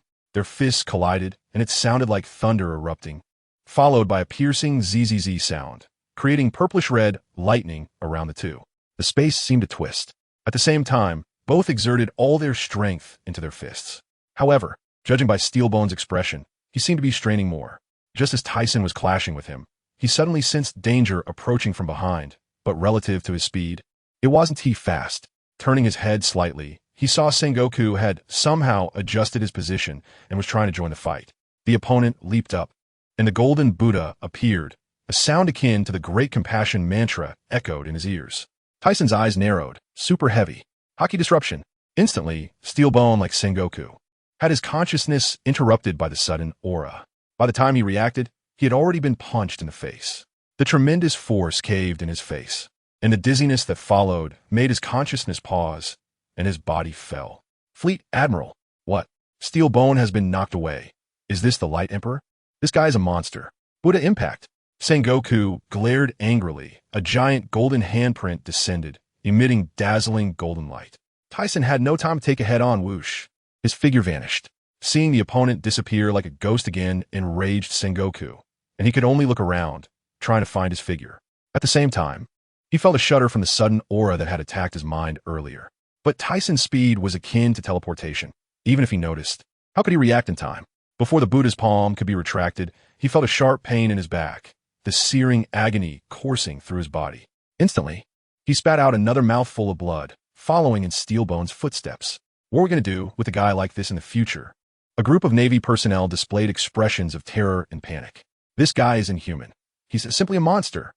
their fists collided, and it sounded like thunder erupting, followed by a piercing ZZZ sound, creating purplish-red lightning around the two. The space seemed to twist. At the same time, both exerted all their strength into their fists. However, judging by Steelbone's expression, he seemed to be straining more. Just as Tyson was clashing with him, he suddenly sensed danger approaching from behind, but relative to his speed, it wasn't fast. Turning his head slightly, he saw Sengoku had somehow adjusted his position and was trying to join the fight. The opponent leaped up, and the golden Buddha appeared. A sound akin to the Great Compassion mantra echoed in his ears. Tyson's eyes narrowed, super heavy. Haki disruption. Instantly, steel bone like Sengoku had his consciousness interrupted by the sudden aura. By the time he reacted, he had already been punched in the face. The tremendous force caved in his face, and the dizziness that followed made his consciousness pause, and his body fell. Fleet Admiral, what? Steel bone has been knocked away. Is this the Light Emperor? This guy is a monster. Buddha impact. Sengoku glared angrily. A giant golden handprint descended, emitting dazzling golden light. Tyson had no time to take a head-on whoosh. His figure vanished. Seeing the opponent disappear like a ghost again enraged Sengoku, and he could only look around, trying to find his figure. At the same time, he felt a shudder from the sudden aura that had attacked his mind earlier. But Tyson's speed was akin to teleportation. Even if he noticed, how could he react in time? Before the Buddha's palm could be retracted, he felt a sharp pain in his back, the searing agony coursing through his body. Instantly, he spat out another mouthful of blood, following in Steelbone's footsteps. What are we going to do with a guy like this in the future? A group of Navy personnel displayed expressions of terror and panic. This guy is inhuman. He's simply a monster.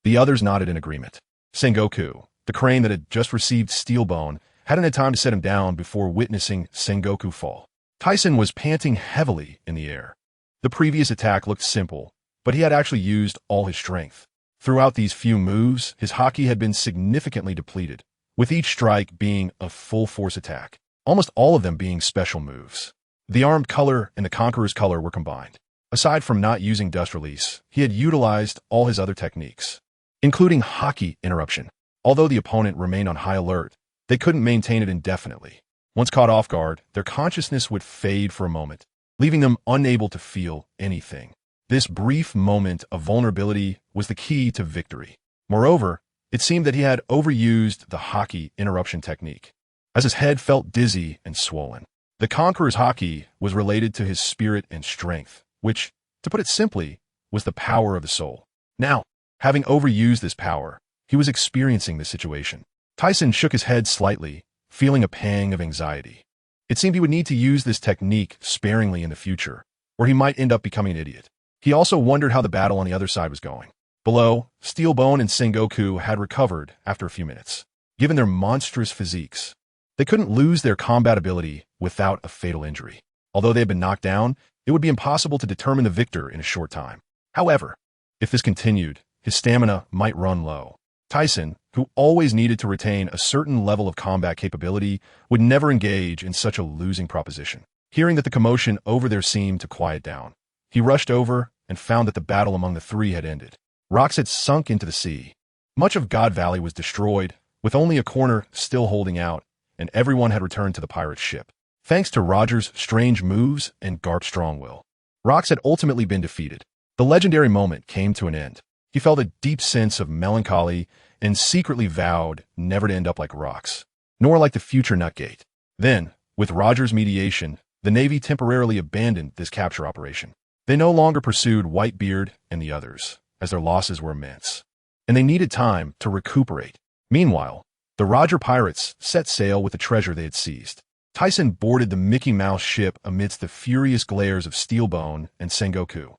The others nodded in agreement. Sengoku, the crane that had just received Steelbone, hadn't had time to set him down before witnessing Sengoku fall. Tyson was panting heavily in the air. The previous attack looked simple, but he had actually used all his strength. Throughout these few moves, his haki had been significantly depleted, with each strike being a full-force attack, almost all of them being special moves. The Armed Color and the Conqueror's Color were combined. Aside from not using Dust Release, he had utilized all his other techniques, including haki interruption. Although the opponent remained on high alert, they couldn't maintain it indefinitely. Once caught off guard, their consciousness would fade for a moment, leaving them unable to feel anything. This brief moment of vulnerability was the key to victory. Moreover, it seemed that he had overused the haki interruption technique, as his head felt dizzy and swollen. The Conqueror's haki was related to his spirit and strength, which, to put it simply, was the power of the soul. Now, having overused this power, he was experiencing the situation. Tyson shook his head slightly, feeling a pang of anxiety. It seemed he would need to use this technique sparingly in the future, or he might end up becoming an idiot. He also wondered how the battle on the other side was going. Below, Steelbone and Sengoku had recovered after a few minutes. Given their monstrous physiques, they couldn't lose their combat ability without a fatal injury. Although they had been knocked down, it would be impossible to determine the victor in a short time. However, if this continued, his stamina might run low. Tyson, who always needed to retain a certain level of combat capability, would never engage in such a losing proposition. Hearing that the commotion over there seemed to quiet down, he rushed over and found that the battle among the three had ended. Rocks had sunk into the sea. Much of God Valley was destroyed, with only a corner still holding out, and everyone had returned to the pirate ship. Thanks to Roger's strange moves and Garp's strong will, Rocks had ultimately been defeated. The legendary moment came to an end. He felt a deep sense of melancholy and secretly vowed never to end up like Rocks, nor like the future Nutgate. Then, with Roger's mediation, the Navy temporarily abandoned this capture operation. They no longer pursued Whitebeard and the others, as their losses were immense, and they needed time to recuperate. Meanwhile, the Roger pirates set sail with the treasure they had seized. Tyson boarded the Mickey Mouse ship amidst the furious glares of Steelbone and Sengoku.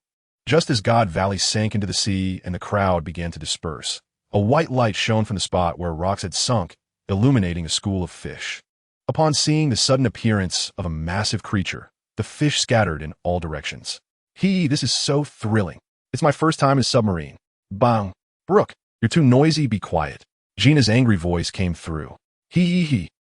Just as God Valley sank into the sea and the crowd began to disperse, a white light shone from the spot where Rocks had sunk, illuminating a school of fish. Upon seeing the sudden appearance of a massive creature, the fish scattered in all directions. This is so thrilling. It's my first time in a submarine. Bang. Brooke, you're too noisy, be quiet. Gina's angry voice came through.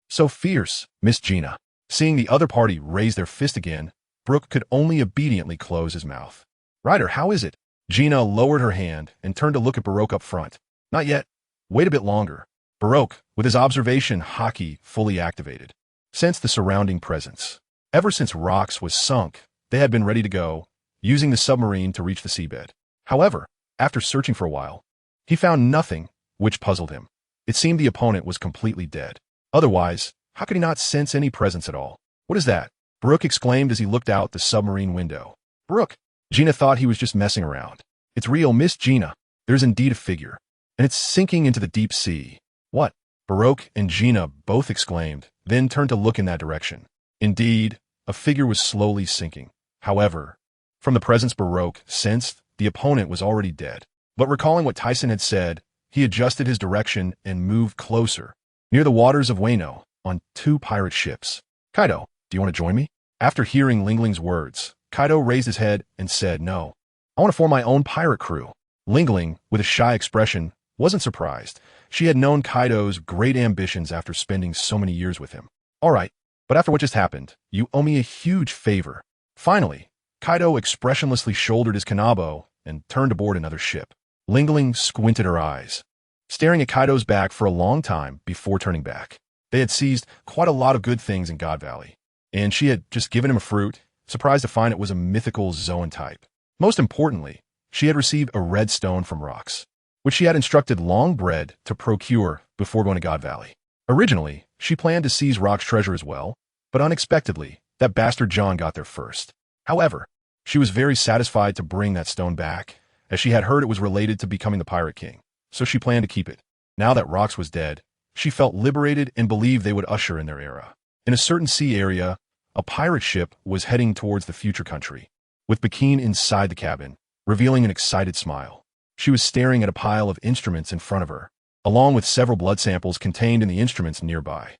So fierce, Miss Gina. Seeing the other party raise their fist again, Brooke could only obediently close his mouth. Ryder, how is it? Gina lowered her hand and turned to look at Baroque up front. Not yet. Wait a bit longer. Baroque, with his observation haki fully activated, sensed the surrounding presence. Ever since Rocks was sunk, they had been ready to go, using the submarine to reach the seabed. However, after searching for a while, he found nothing, which puzzled him. It seemed the opponent was completely dead. Otherwise, how could he not sense any presence at all? What is that? Brooke exclaimed as he looked out the submarine window. Brooke! Gina thought he was just messing around. It's real, Miss Gina. There's indeed a figure, and it's sinking into the deep sea. What? Baroque and Gina both exclaimed, then turned to look in that direction. Indeed, a figure was slowly sinking. However, from the presence Baroque sensed, the opponent was already dead. But recalling what Tisen had said, he adjusted his direction and moved closer. Near the waters of Wano, on 2 pirate ships. Kaido, do you want to join me? After hearing Lingling's words, Kaido raised his head and said, no. I want to form my own pirate crew. Lingling, with a shy expression, wasn't surprised. She had known Kaido's great ambitions after spending so many years with him. All right, but after what just happened, you owe me a huge favor. Finally, Kaido expressionlessly shouldered his kanabo and turned aboard another ship. Lingling squinted her eyes, staring at Kaido's back for a long time before turning back. They had seized quite a lot of good things in God Valley, and she had just given him a fruit, surprised to find it was a mythical Zoan type. Most importantly, she had received a red stone from Rocks, which she had instructed Longbread to procure before going to God Valley. Originally, she planned to seize Rock's treasure as well, but unexpectedly, that bastard John got there first. However, she was very satisfied to bring that stone back, as she had heard it was related to becoming the Pirate King, so she planned to keep it. Now that Rocks was dead, she felt liberated and believed they would usher in their era. In a certain sea area, a pirate ship was heading towards the future country, with Bakine inside the cabin, revealing an excited smile. She was staring at a pile of instruments in front of her, along with several blood samples contained in the instruments nearby.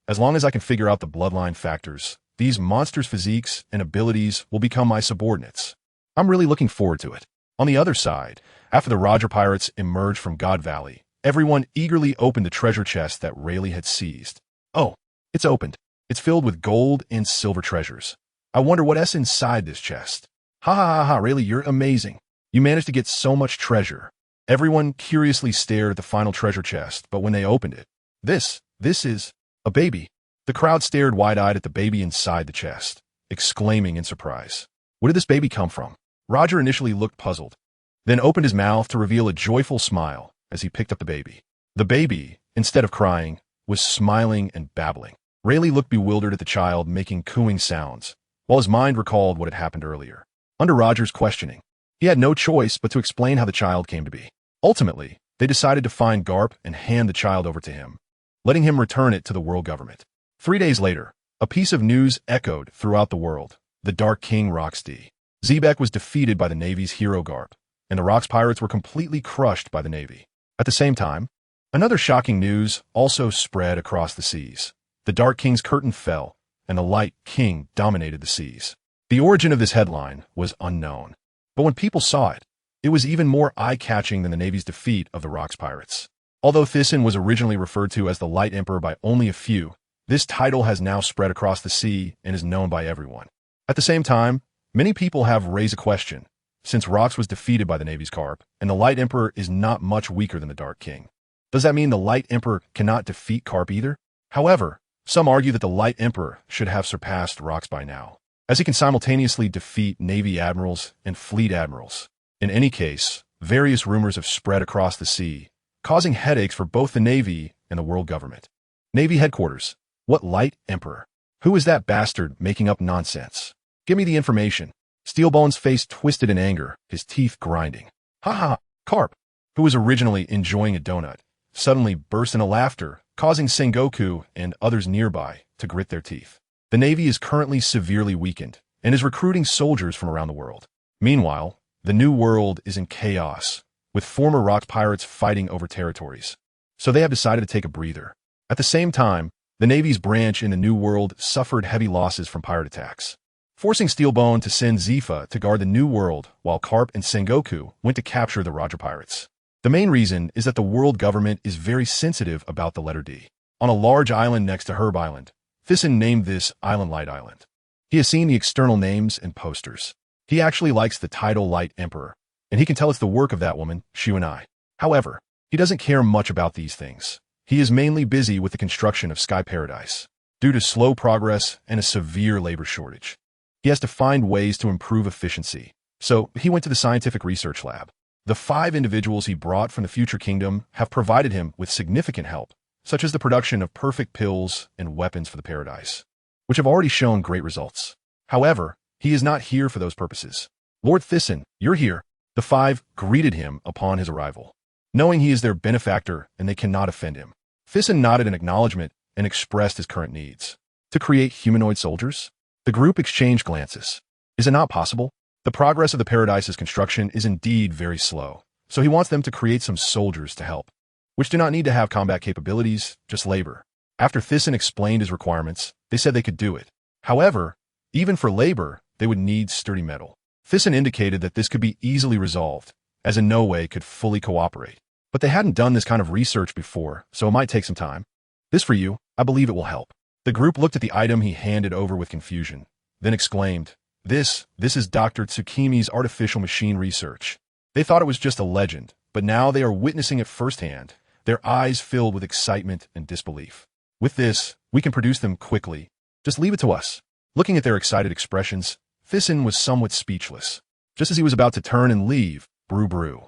As long as I can figure out the bloodline factors, these monsters' physiques and abilities will become my subordinates. I'm really looking forward to it. On the other side, after the Roger pirates emerged from God Valley, everyone eagerly opened the treasure chest that Rayleigh had seized. Oh, it's opened. It's filled with gold and silver treasures. I wonder what's inside this chest. Ha ha ha ha, Rayleigh, you're amazing. You managed to get so much treasure. Everyone curiously stared at the final treasure chest, but when they opened it, this is a baby. The crowd stared wide-eyed at the baby inside the chest, exclaiming in surprise. Where did this baby come from? Roger initially looked puzzled, then opened his mouth to reveal a joyful smile as he picked up the baby. The baby, instead of crying, was smiling and babbling. Rayleigh looked bewildered at the child making cooing sounds, while his mind recalled what had happened earlier. Under Roger's questioning, he had no choice but to explain how the child came to be. Ultimately, they decided to find Garp and hand the child over to him, letting him return it to the world government. 3 days later, a piece of news echoed throughout the world. The Dark King Rocks D. Zebek was defeated by the Navy's hero Garp, and the Rocks pirates were completely crushed by the Navy. At the same time, another shocking news also spread across the seas. The Dark King's curtain fell, and the Light King dominated the seas. The origin of this headline was unknown, but when people saw it, it was even more eye-catching than the Navy's defeat of the Rocks pirates. Although Thyssen was originally referred to as the Light Emperor by only a few, this title has now spread across the sea and is known by everyone. At the same time, many people have raised a question, since Rocks was defeated by the Navy's Garp, and the Light Emperor is not much weaker than the Dark King. Does that mean the Light Emperor cannot defeat Garp either? However, some argue that the Light Emperor should have surpassed Rocks by now, as he can simultaneously defeat Navy admirals and fleet admirals. In any case, various rumors have spread across the sea, causing headaches for both the Navy and the world government. Navy headquarters. What Light Emperor? Who is that bastard making up nonsense? Give me the information. Steelbone's face twisted in anger, his teeth grinding. Ha ha! Garp, who was originally enjoying a donut, suddenly burst into laughter, causing Sengoku and others nearby to grit their teeth. The Navy is currently severely weakened and is recruiting soldiers from around the world. Meanwhile, the New World is in chaos, with former Rocks pirates fighting over territories. So they have decided to take a breather. At the same time, the Navy's branch in the New World suffered heavy losses from pirate attacks, forcing Steelbone to send Zifa to guard the New World while Garp and Sengoku went to capture the Roger pirates. The main reason is that the world government is very sensitive about the letter D. On a large island next to Herb Island, Thyssen named this island Light Island. He has seen the external names and posters. He actually likes the title Light Emperor, and he can tell it's the work of that woman, Shuanai. However, he doesn't care much about these things. He is mainly busy with the construction of Sky Paradise. Due to slow progress and a severe labor shortage, he has to find ways to improve efficiency. So he went to the scientific research lab. The 5 individuals he brought from the future kingdom have provided him with significant help, such as the production of perfect pills and weapons for the paradise, which have already shown great results. However, he is not here for those purposes. Lord Thyssen, you're here. The 5 greeted him upon his arrival, knowing he is their benefactor and they cannot offend him. Thyssen nodded in acknowledgement and expressed his current needs. To create humanoid soldiers? The group exchanged glances. Is it not possible? The progress of the Paradise's construction is indeed very slow, so he wants them to create some soldiers to help, which do not need to have combat capabilities, just labor. After Thyssen explained his requirements, they said they could do it. However, even for labor, they would need sturdy metal. Thyssen indicated that this could be easily resolved, as in no way could fully cooperate. But they hadn't done this kind of research before, so it might take some time. This for you, I believe it will help. The group looked at the item he handed over with confusion, then exclaimed, This is Dr. Tsukime's artificial machine research. They thought it was just a legend, but now they are witnessing it firsthand, their eyes filled with excitement and disbelief. With this, we can produce them quickly. Just leave it to us. Looking at their excited expressions, Thyssen was somewhat speechless. Just as he was about to turn and leave, brew.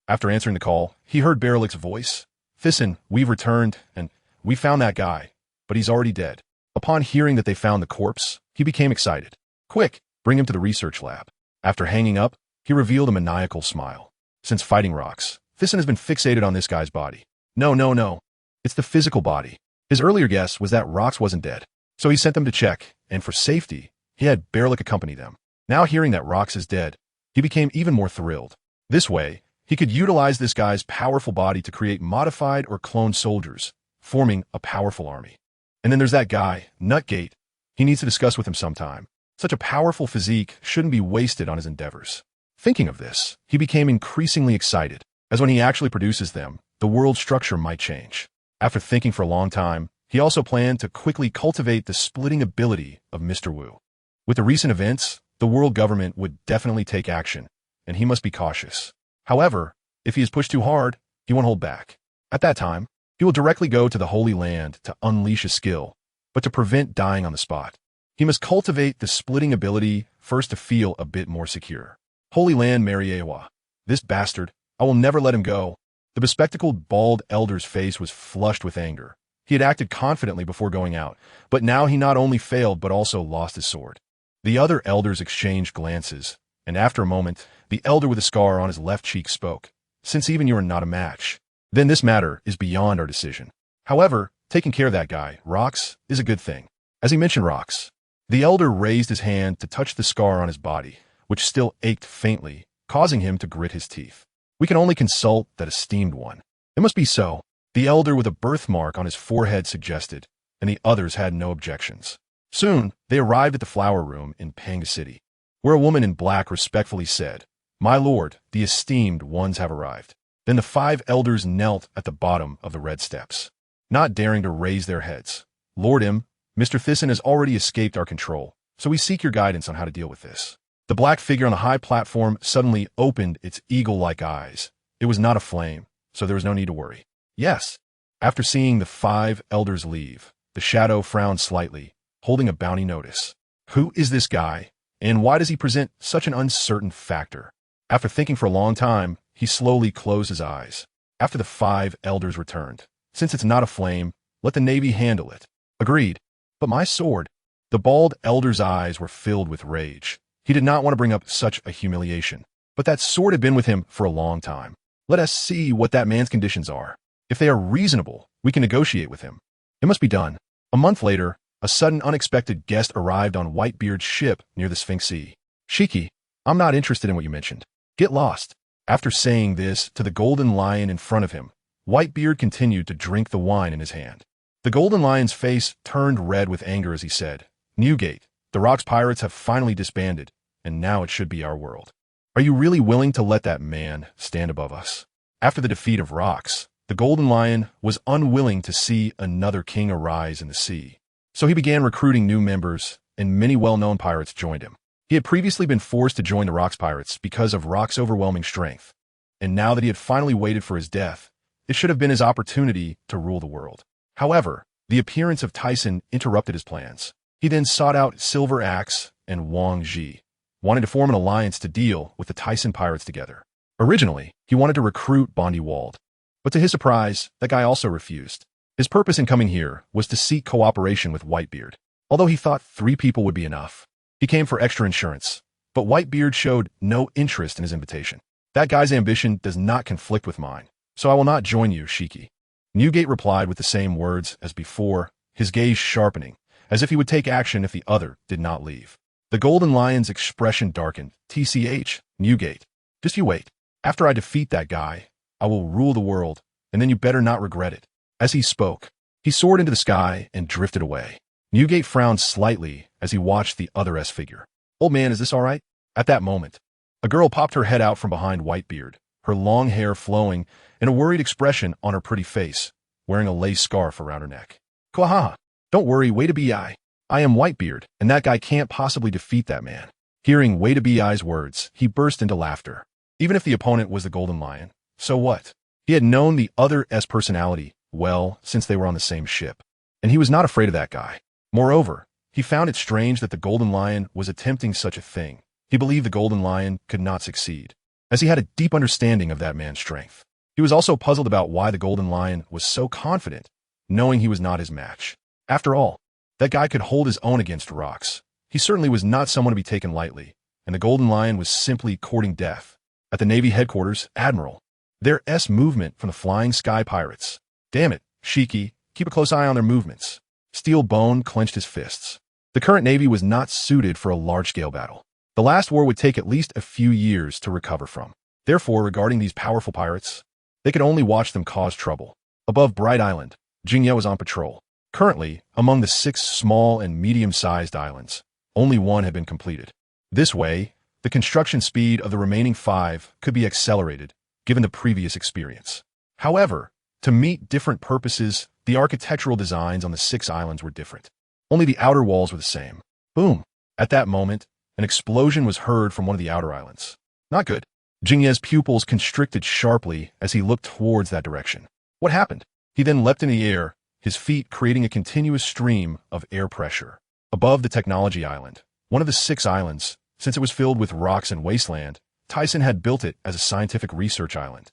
After answering the call, he heard Berlik's voice. Thyssen, we've returned, and we found that guy, but he's already dead. Upon hearing that they found the corpse, he became excited. Quick, bring him to the research lab. After hanging up, he revealed a maniacal smile. Since fighting rocks, Thyssen has been fixated on this guy's body. No. It's the physical body. His earlier guess was that Rox wasn't dead, so he sent them to check, and for safety, he had Berlik accompany them. Now hearing that Rox is dead, he became even more thrilled. This way, he could utilize this guy's powerful body to create modified or cloned soldiers, forming a powerful army. And then there's that guy, Nutgate. He needs to discuss with him sometime. Such a powerful physique shouldn't be wasted on his endeavors. Thinking of this, he became increasingly excited, as when he actually produces them, the world structure might change. After thinking for a long time, he also planned to quickly cultivate the splitting ability of Mr. Wu. With the recent events, the world government would definitely take action, and he must be cautious. However, if he is pushed too hard, he won't hold back. At that time, he will directly go to the Holy Land to unleash his skill, but to prevent dying on the spot. He must cultivate the splitting ability first to feel a bit more secure. Holy Land Mariewa. This bastard, I will never let him go. The bespectacled bald elder's face was flushed with anger. He had acted confidently before going out, but now he not only failed but also lost his sword. The other elders exchanged glances, and after a moment, the elder with a scar on his left cheek spoke. Since even you are not a match, then this matter is beyond our decision. However, taking care of that guy, Rox, is a good thing. As he mentioned Rox, the elder raised his hand to touch the scar on his body, which still ached faintly, causing him to grit his teeth. We can only consult that esteemed one. It must be so, the elder with a birthmark on his forehead suggested, and the others had no objections. Soon, they arrived at the flower room in Panga City, where a woman in black respectfully said, My lord, the esteemed ones have arrived. Then the 5 elders knelt at the bottom of the red steps, not daring to raise their heads. Lord M, Mr. Thyssen has already escaped our control, so we seek your guidance on how to deal with this. The black figure on the high platform suddenly opened its eagle-like eyes. It was not a flame, so there was no need to worry. Yes. After seeing the 5 elders leave, the shadow frowned slightly, holding a bounty notice. Who is this guy, and why does he present such an uncertain factor? After thinking for a long time, he slowly closed his eyes. After the 5 elders returned, since it's not a flame, let the Navy handle it. Agreed. But my sword. The bald elder's eyes were filled with rage. He did not want to bring up such a humiliation. But that sword had been with him for a long time. Let us see what that man's conditions are. If they are reasonable, we can negotiate with him. It must be done. A month later, a sudden unexpected guest arrived on Whitebeard's ship near the Sphinx Sea. Shiki, I'm not interested in what you mentioned. Get lost. After saying this to the golden lion in front of him, Whitebeard continued to drink the wine in his hand. The golden lion's face turned red with anger as he said, Newgate, the Rox pirates have finally disbanded, and now it should be our world. Are you really willing to let that man stand above us? After the defeat of Rox, the golden lion was unwilling to see another king arise in the sea. So he began recruiting new members, and many well-known pirates joined him. He had previously been forced to join the Rox pirates because of Rox's overwhelming strength, and now that he had finally waited for his death, it should have been his opportunity to rule the world. However, the appearance of Tisen interrupted his plans. He then sought out Silver Axe and Wang Ji, wanting to form an alliance to deal with the Tisen pirates together. Originally, he wanted to recruit Bondi Wald, but to his surprise, that guy also refused. His purpose in coming here was to seek cooperation with Whitebeard, although he thought 3 people would be enough. He came for extra insurance, but Whitebeard showed no interest in his invitation. That guy's ambition does not conflict with mine, so I will not join you, Shiki. Newgate replied with the same words as before, his gaze sharpening, as if he would take action if the other did not leave. The Golden Lion's expression darkened. TCH, Newgate. Just you wait. After I defeat that guy, I will rule the world, and then you better not regret it. As he spoke, he soared into the sky and drifted away. Newgate frowned slightly as he watched the other's figure. Old man, is this all right? At that moment, a girl popped her head out from behind Whitebeard, her long hair flowing and a worried expression on her pretty face, wearing a lace scarf around her neck. Kwahaha. Don't worry, wait a bi. I am Whitebeard, and that guy can't possibly defeat that man. Hearing Wait a bi's words, he burst into laughter. Even if the opponent was the Golden Lion, so what? He had known the other's personality well since they were on the same ship, and he was not afraid of that guy. Moreover, he found it strange that the Golden Lion was attempting such a thing. He believed the Golden Lion could not succeed, as he had a deep understanding of that man's strength. He was also puzzled about why the Golden Lion was so confident, knowing he was not his match. After all, that guy could hold his own against rocks. He certainly was not someone to be taken lightly, and the Golden Lion was simply courting death. At the Navy headquarters, Admiral, their movement from the Flying Sky Pirates. Damn it, Shiki, keep a close eye on their movements. Steel Bone clenched his fists. The current Navy was not suited for a large-scale battle. The last war would take at least a few years to recover from. Therefore, regarding these powerful pirates, they could only watch them cause trouble. Above Bright Island, Jingye was on patrol. Currently, among the 6 small and medium-sized islands, only one had been completed. This way, the construction speed of the remaining 5 could be accelerated, given the previous experience. However, to meet different purposes, the architectural designs on the 6 islands were different. Only the outer walls were the same. Boom! At that moment, an explosion was heard from one of the outer islands. Not good. Jingye's pupils constricted sharply as he looked towards that direction. What happened? He then leapt in the air, his feet creating a continuous stream of air pressure. Above the Technology Island, one of the 6 islands, since it was filled with rocks and wasteland, Thyssen had built it as a scientific research island,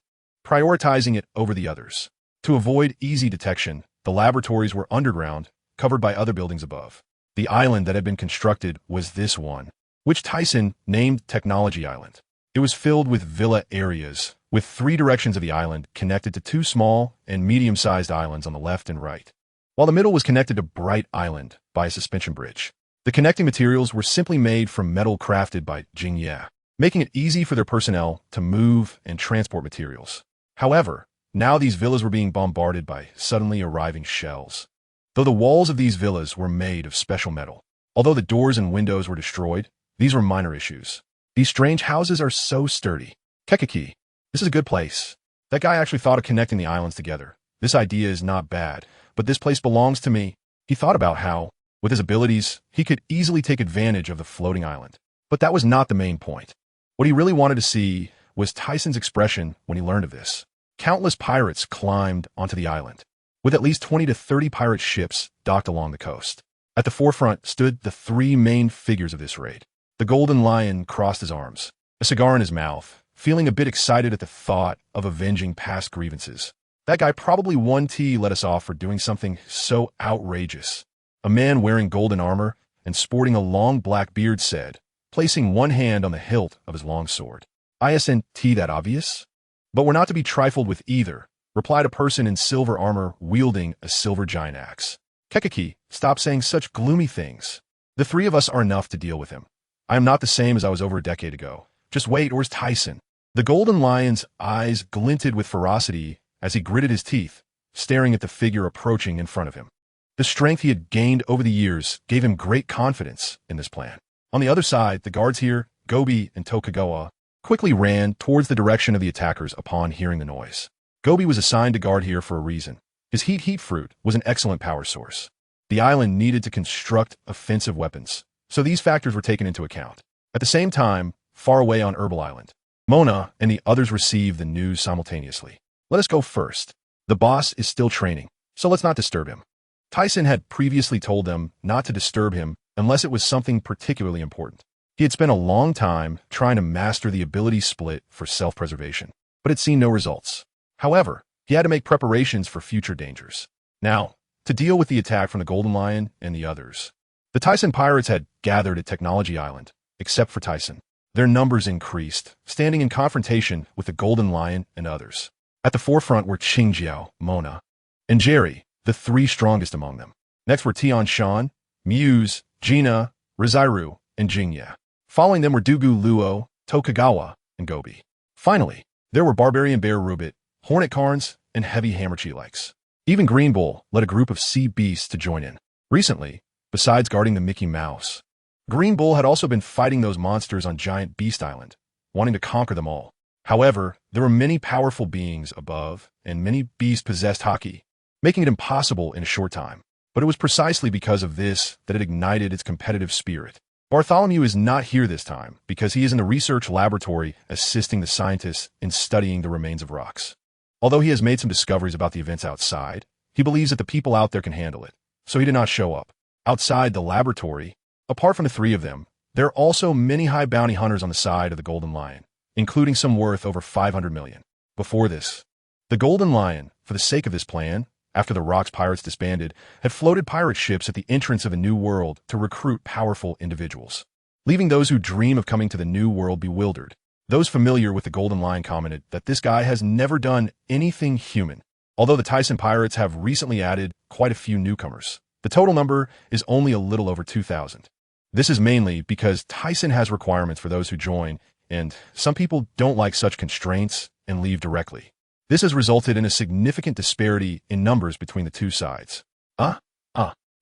prioritizing it over the others. To avoid easy detection, the laboratories were underground, covered by other buildings above. The island that had been constructed was this one, which Thyssen named Technology Island. It was filled with villa areas, with 3 directions of the island connected to 2 small and medium-sized islands on the left and right, while the middle was connected to Bright Island by a suspension bridge. The connecting materials were simply made from metal crafted by Jingye, making it easy for their personnel to move and transport materials. However, now these villas were being bombarded by suddenly arriving shells. Though the walls of these villas were made of special metal, although the doors and windows were destroyed, these were minor issues. These strange houses are so sturdy. Kekiki, this is a good place. That guy actually thought of connecting the islands together. This idea is not bad, but this place belongs to me. He thought about how, with his abilities, he could easily take advantage of the floating island. But that was not the main point. What he really wanted to see was Tyssen's expression when he learned of this. Countless pirates climbed onto the island, with at least 20 to 30 pirate ships docked along the coast. At the forefront stood the 3 main figures of this raid. The Golden Lion crossed his arms, a cigar in his mouth, feeling a bit excited at the thought of avenging past grievances. That guy probably 1T let us off for doing something so outrageous. A man wearing golden armor and sporting a long black beard said, placing one hand on the hilt of his long sword. Isn't that obvious? But we're not to be trifled with either, replied a person in silver armor wielding a silver giant axe. Kekiki, stop saying such gloomy things. The 3 of us are enough to deal with him. I am not the same as I was over a decade ago. Just wait, where's Thyssen? The Golden Lion's eyes glinted with ferocity as he gritted his teeth, staring at the figure approaching in front of him. The strength he had gained over the years gave him great confidence in this plan. On the other side, the guards here, Gobi and Tokugawa, quickly ran towards the direction of the attackers upon hearing the noise. Gobi was assigned to guard here for a reason. His heat fruit was an excellent power source. The island needed to construct offensive weapons, so these factors were taken into account. At the same time, far away on Herbal Island, Mona and the others received the news simultaneously. Let us go first. The boss is still training, so let's not disturb him. Thyssen had previously told them not to disturb him unless it was something particularly important. He had spent a long time trying to master the ability split for self-preservation, but had seen no results. However, he had to make preparations for future dangers. Now, to deal with the attack from the Golden Lion and the others, the Thyssen pirates had gathered at Technology Island, except for Thyssen. Their numbers increased, standing in confrontation with the Golden Lion and others. At the forefront were Qingjiao, Mona, and Jerry, the three strongest among them. Next were Tian Shan, Muse, Gina, Rizairu, and Jingya. Following them were Dugu Luo, Tokugawa, and Gobi. Finally, there were Barbarian Bear Rubit, Hornet Carns, and Heavy Hammer Chilikes. Even Green Bull led a group of sea beasts to join in. Recently, besides guarding the Mickey Mouse, Green Bull had also been fighting those monsters on Giant Beast Island, wanting to conquer them all. However, there were many powerful beings above, and many beasts possessed haki, making it impossible in a short time. But it was precisely because of this that it ignited its competitive spirit. Bartholomew is not here this time because he is in the research laboratory assisting the scientists in studying the remains of rocks. Although he has made some discoveries about the events outside, he believes that the people out there can handle it, so he did not show up. Outside the laboratory, apart from the three of them, there are also many high bounty hunters on the side of the Golden Lion, including some worth over 500 million. Before this, the Golden Lion, for the sake of this plan, after the Rocks pirates disbanded, had floated pirate ships at the entrance of a new world to recruit powerful individuals, leaving those who dream of coming to the new world bewildered. Those familiar with the Golden Lion commented that this guy has never done anything human. Although the Thyssen pirates have recently added quite a few newcomers, the total number is only a little over 2,000. This is mainly because Thyssen has requirements for those who join, and some people don't like such constraints and leave directly. This has resulted in a significant disparity in numbers between the two sides.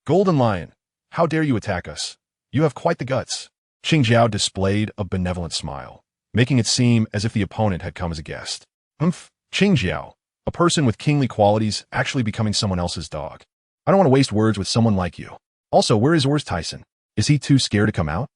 Golden Lion, how dare you attack us? You have quite the guts. Qing Jiao displayed a benevolent smile, making it seem as if the opponent had come as a guest. Qing Jiao, a person with kingly qualities actually becoming someone else's dog. I don't want to waste words with someone like you. Also, where is Ols Tisen? Is he too scared to come out?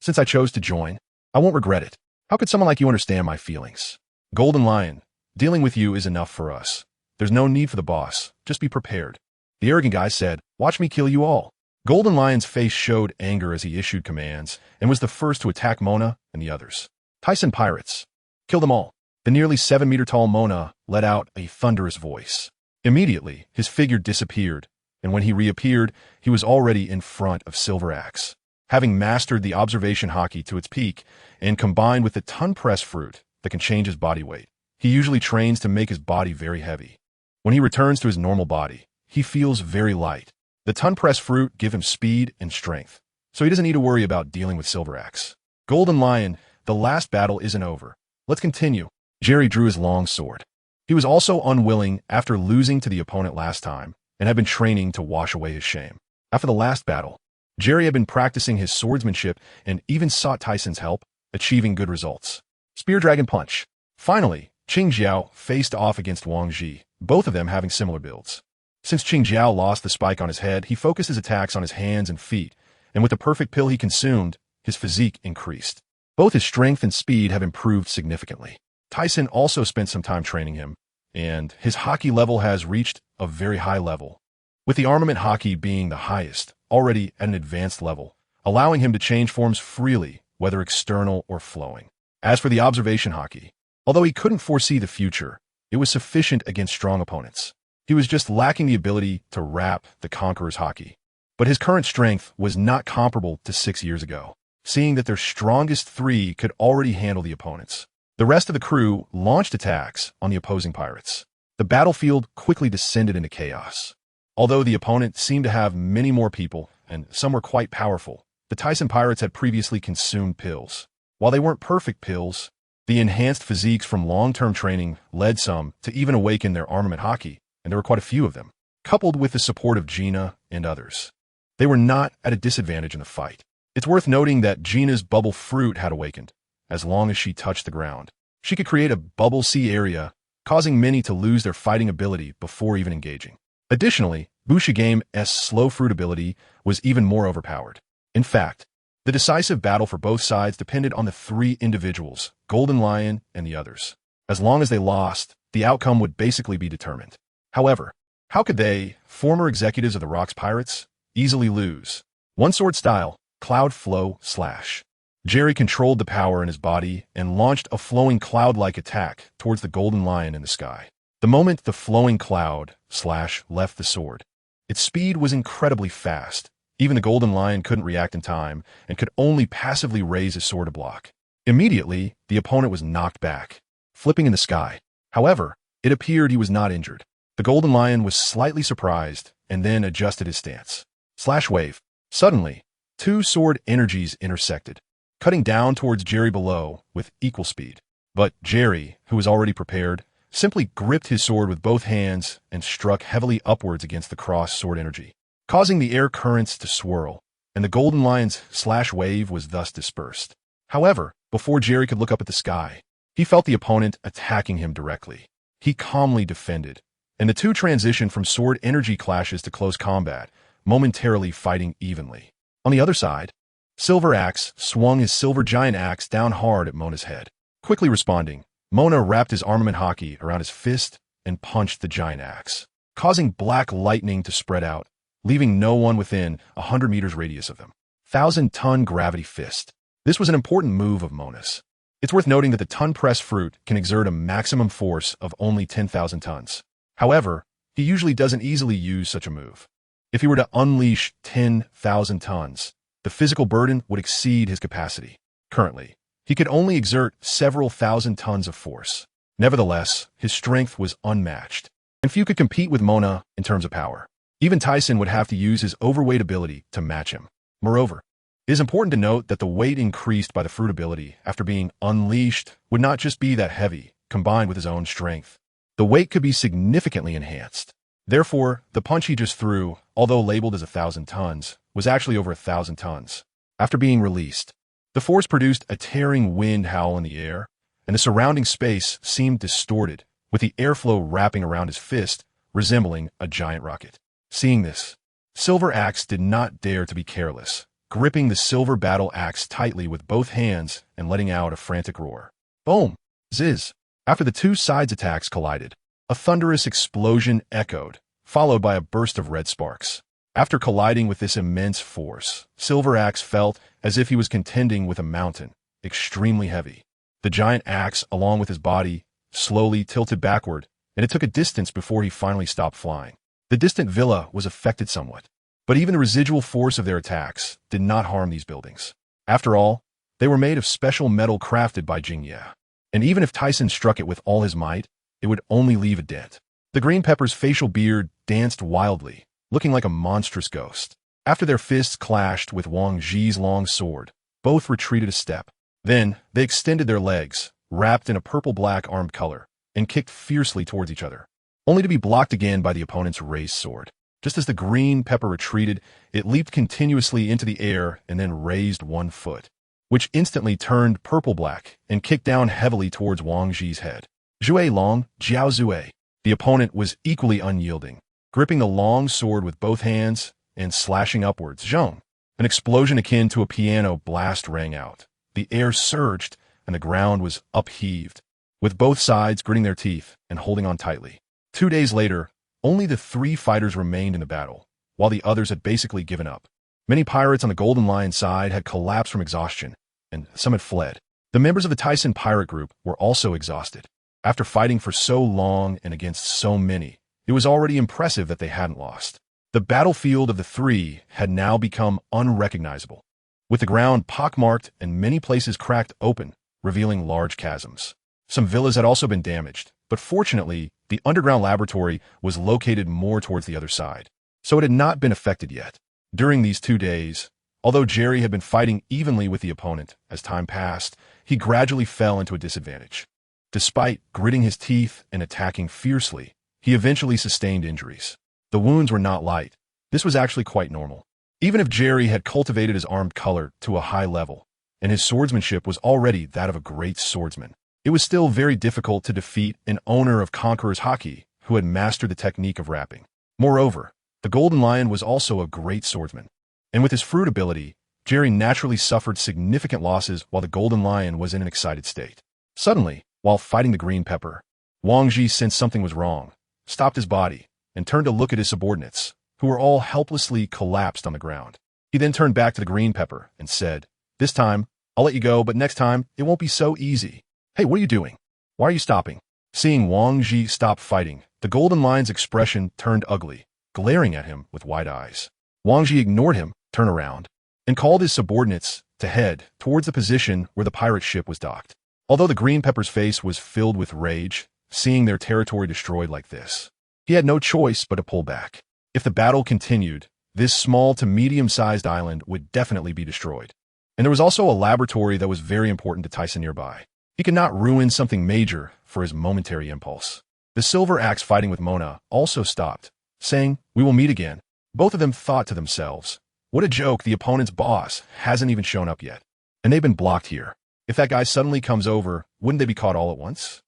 Since I chose to join, I won't regret it. How could someone like you understand my feelings? Golden Lion, dealing with you is enough for us. There's no need for the boss. Just be prepared. The arrogant guy said, watch me kill you all. Golden Lion's face showed anger as he issued commands and was the first to attack Mona and the others. Thyssen pirates. Kill them all. The nearly 7-meter-tall Mona let out a thunderous voice. Immediately, his figure disappeared, and when he reappeared, he was already in front of Silver Axe. Having mastered the observation haki to its peak and combined with the ton press fruit that can change his body weight, he usually trains to make his body very heavy. When he returns to his normal body, he feels very light. The ton press fruit give him speed and strength, so he doesn't need to worry about dealing with Silver Axe. Golden Lion, the last battle isn't over. Let's continue. Jerry drew his long sword. He was also unwilling after losing to the opponent last time and had been training to wash away his shame. After the last battle, Jerry had been practicing his swordsmanship and even sought Tyssen's help, achieving good results. Spear Dragon Punch. Finally, Qing Jiao faced off against Wang Ji, both of them having similar builds. Since Qing Jiao lost the spike on his head, he focused his attacks on his hands and feet, and with the perfect pill he consumed, his physique increased. Both his strength and speed have improved significantly. Thyssen also spent some time training him, and his haki level has reached a very high level, with the armament haki being the highest, already at an advanced level, allowing him to change forms freely, whether external or flowing. As for the observation haki, although he couldn't foresee the future, it was sufficient against strong opponents. He was just lacking the ability to wrap the Conqueror's haki. But his current strength was not comparable to 6 years ago, seeing that their strongest three could already handle the opponents. The rest of the crew launched attacks on the opposing pirates. The battlefield quickly descended into chaos. Although the opponent seemed to have many more people, and some were quite powerful, the Thyssen pirates had previously consumed pills. While they weren't perfect pills, the enhanced physiques from long-term training led some to even awaken their armament haki, and there were quite a few of them, coupled with the support of Gina and others. They were not at a disadvantage in the fight. It's worth noting that Gina's bubble fruit had awakened. As long as she touched the ground, she could create a bubble sea area, causing many to lose their fighting ability before even engaging. Additionally, Bushigame's slow fruit ability was even more overpowered. In fact, the decisive battle for both sides depended on the three individuals, Golden Lion and the others. As long as they lost, the outcome would basically be determined. However, how could they, former executives of the Rocks Pirates, easily lose? One sword style, Cloud Flow Slash. Jerry controlled the power in his body and launched a flowing cloud-like attack towards the Golden Lion in the sky. The moment the flowing cloud slash left the sword, its speed was incredibly fast. Even the Golden Lion couldn't react in time and could only passively raise his sword to block. Immediately, the opponent was knocked back, flipping in the sky. However, it appeared he was not injured. The Golden Lion was slightly surprised and then adjusted his stance. Slash wave. Suddenly, two sword energies intersected, cutting down towards Jerry below with equal speed. But Jerry, who was already prepared, simply gripped his sword with both hands and struck heavily upwards against the cross sword energy, causing the air currents to swirl, and the Golden Lion's slash wave was thus dispersed. However, before Jerry could look up at the sky, he felt the opponent attacking him directly. He calmly defended, and the two transitioned from sword energy clashes to close combat, momentarily fighting evenly. On the other side, Silver Axe swung his silver giant axe down hard at Mona's head. Quickly responding, Mona wrapped his armament hockey around his fist and punched the giant axe, causing black lightning to spread out, leaving no one within 100 meters radius of them. 1,000-ton gravity fist. This was an important move of Mona's. It's worth noting that the ton press fruit can exert a maximum force of only 10,000 tons. However, he usually doesn't easily use such a move. If he were to unleash 10,000 tons, the physical burden would exceed his capacity. Currently, he could only exert several thousand tons of force. Nevertheless, his strength was unmatched, and few could compete with Mona in terms of power. Even Tyson would have to use his overweight ability to match him. Moreover, it is important to note that the weight increased by the fruit ability after being unleashed would not just be that heavy, combined with his own strength. The weight could be significantly enhanced. Therefore, the punch he just threw, although labeled as 1,000 tons, was actually over 1,000 tons. After being released, the force produced a tearing wind howl in the air, and the surrounding space seemed distorted, with the airflow wrapping around his fist, resembling a giant rocket. Seeing this, Silver Axe did not dare to be careless, gripping the silver battle axe tightly with both hands and letting out a frantic roar. Boom! Ziz! After the two sides' attacks collided, a thunderous explosion echoed, followed by a burst of red sparks. After colliding with this immense force, Silver Axe felt as if he was contending with a mountain, extremely heavy. The giant axe, along with his body, slowly tilted backward, and it took a distance before he finally stopped flying. The distant villa was affected somewhat, but even the residual force of their attacks did not harm these buildings. After all, they were made of special metal crafted by Jingye, and even if Tyson struck it with all his might, it would only leave a dent. The Green Pepper's facial beard danced wildly, looking like a monstrous ghost. After their fists clashed with Wang Ji's long sword, both retreated a step. Then, they extended their legs, wrapped in a purple-black armed color, and kicked fiercely towards each other, only to be blocked again by the opponent's raised sword. Just as the Green Pepper retreated, it leaped continuously into the air and then raised one foot, which instantly turned purple-black and kicked down heavily towards Wang Ji's head. Zhui Long, Jiao Zui. The opponent was equally unyielding, gripping the long sword with both hands and slashing upwards. Zhong! An explosion akin to a piano blast rang out. The air surged, and the ground was upheaved, with both sides gritting their teeth and holding on tightly. 2 days later, only the 3 fighters remained in the battle, while the others had basically given up. Many pirates on the Golden Lion side had collapsed from exhaustion, and some had fled. The members of the Tyson pirate group were also exhausted. After fighting for so long and against so many, it was already impressive that they hadn't lost. The battlefield of the 3 had now become unrecognizable, with the ground pockmarked and many places cracked open, revealing large chasms. Some villas had also been damaged, but fortunately, the underground laboratory was located more towards the other side, so it had not been affected yet. During these 2 days, although Jerry had been fighting evenly with the opponent, as time passed, he gradually fell into a disadvantage. Despite gritting his teeth and attacking fiercely, he eventually sustained injuries. The wounds were not light. This was actually quite normal. Even if Jerry had cultivated his armed color to a high level, and his swordsmanship was already that of a great swordsman, it was still very difficult to defeat an owner of Conqueror's Haki who had mastered the technique of rapping. Moreover, the Golden Lion was also a great swordsman, and with his fruit ability, Jerry naturally suffered significant losses while the Golden Lion was in an excited state. Suddenly, while fighting the Green Pepper, Wang Ji sensed something was wrong, stopped his body, and turned to look at his subordinates, who were all helplessly collapsed on the ground. He then turned back to the Green Pepper and said, "This time, I'll let you go, but next time, it won't be so easy. Hey, what are you doing? Why are you stopping?" Seeing Wang Ji stop fighting, the Golden Lion's expression turned ugly, glaring at him with wide eyes. Wang Ji ignored him, turned around, and called his subordinates to head towards the position where the pirate ship was docked. Although the Green Pepper's face was filled with rage, seeing their territory destroyed like this, He had no choice but to pull back. If the battle continued, this small to medium-sized island would definitely be destroyed. And there was also a laboratory that was very important to Tisen nearby. He could not ruin something major for his momentary impulse. The Silver Axe fighting with Mona also stopped, saying, "We will meet again." Both of them thought to themselves, what a joke, the opponent's boss hasn't even shown up yet. And they've been blocked here. If that guy suddenly comes over, wouldn't they be caught all at once?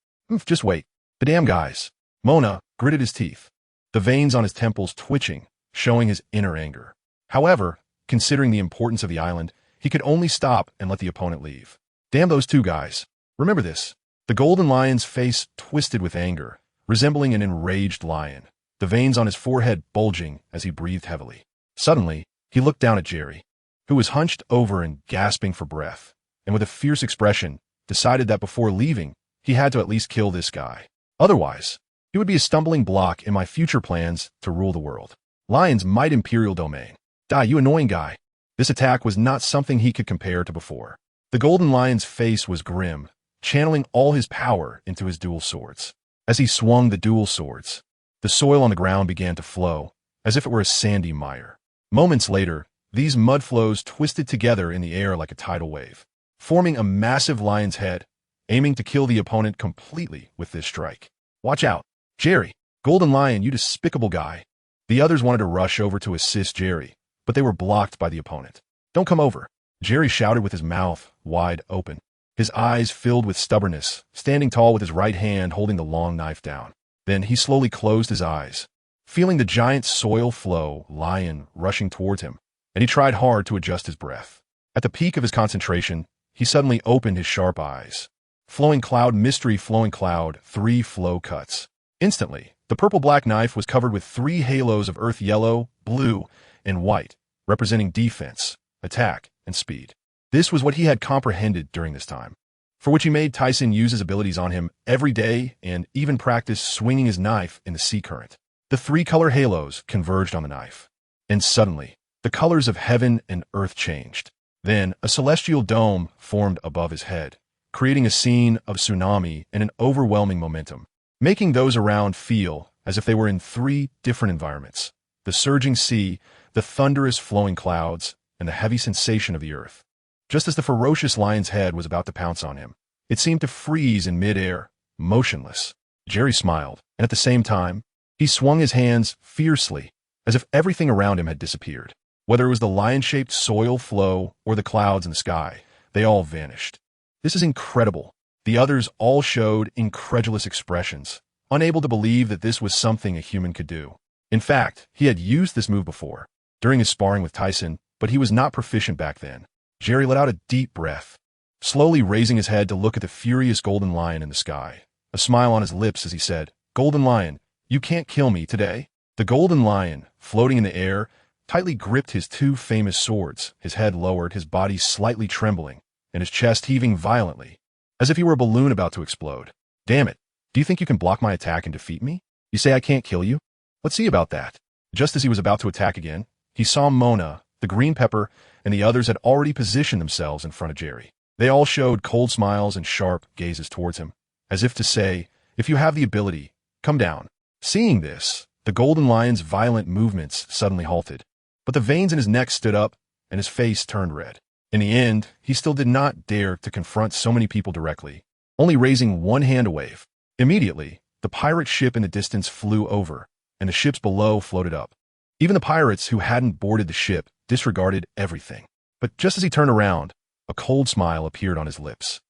Just wait. The damn guys. Mona gritted his teeth, the veins on his temples twitching, showing his inner anger. However, considering the importance of the island, he could only stop and let the opponent leave. Damn those two guys. Remember this. The golden lion's face twisted with anger, resembling an enraged lion, the veins on his forehead bulging as he breathed heavily. Suddenly, he looked down at Jerry, who was hunched over and gasping for breath, and with a fierce expression, decided that before leaving, he had to at least kill this guy. Otherwise, he would be a stumbling block in my future plans to rule the world. Lion's might imperial domain. Die, you annoying guy. This attack was not something he could compare to before. The golden lion's face was grim, channeling all his power into his dual swords. As he swung the dual swords, the soil on the ground began to flow, as if it were a sandy mire. Moments later, these mud flows twisted together in the air like a tidal wave, forming a massive lion's head, aiming to kill the opponent completely with this strike. Watch out, Jerry, Golden Lion, you despicable guy. The others wanted to rush over to assist Jerry, but they were blocked by the opponent. Don't come over, Jerry shouted with his mouth wide open, his eyes filled with stubbornness, standing tall with his right hand holding the long knife down. Then he slowly closed his eyes, feeling the giant soil flow lion rushing towards him, and he tried hard to adjust his breath. At the peak of his concentration, he suddenly opened his sharp eyes. Flowing cloud, mystery, flowing cloud, 3 flow cuts. Instantly, the purple-black knife was covered with 3 halos of earth yellow, blue, and white, representing defense, attack, and speed. This was what he had comprehended during this time, for which he made Tisen use his abilities on him every day and even practiced swinging his knife in the sea current. The 3-color halos converged on the knife, and suddenly, the colors of heaven and earth changed. Then, a celestial dome formed above his head, creating a scene of tsunami and an overwhelming momentum, making those around feel as if they were in 3 different environments: the surging sea, the thunderous flowing clouds, and the heavy sensation of the earth. Just as the ferocious lion's head was about to pounce on him, it seemed to freeze in midair, motionless. Jerry smiled, and at the same time, he swung his hands fiercely, as if everything around him had disappeared. Whether it was the lion-shaped soil flow or the clouds in the sky, they all vanished. This is incredible. The others all showed incredulous expressions, unable to believe that this was something a human could do. In fact, he had used this move before, during his sparring with Tisen, but he was not proficient back then. Jerry let out a deep breath, slowly raising his head to look at the furious golden lion in the sky, a smile on his lips as he said, "Golden Lion, you can't kill me today." The golden lion, floating in the air, tightly gripped his 2 famous swords, his head lowered, his body slightly trembling, and his chest heaving violently, as if he were a balloon about to explode. "Damn it, do you think you can block my attack and defeat me? You say I can't kill you? Let's see about that." Just as he was about to attack again, he saw Mona, the green pepper, and the others had already positioned themselves in front of Jerry. They all showed cold smiles and sharp gazes towards him, as if to say, "If you have the ability, come down." Seeing this, the golden lion's violent movements suddenly halted, but the veins in his neck stood up, and his face turned red. In the end, he still did not dare to confront so many people directly, only raising one hand to wave. Immediately, the pirate ship in the distance flew over, and the ships below floated up. Even the pirates who hadn't boarded the ship disregarded everything. But just as he turned around, a cold smile appeared on his lips.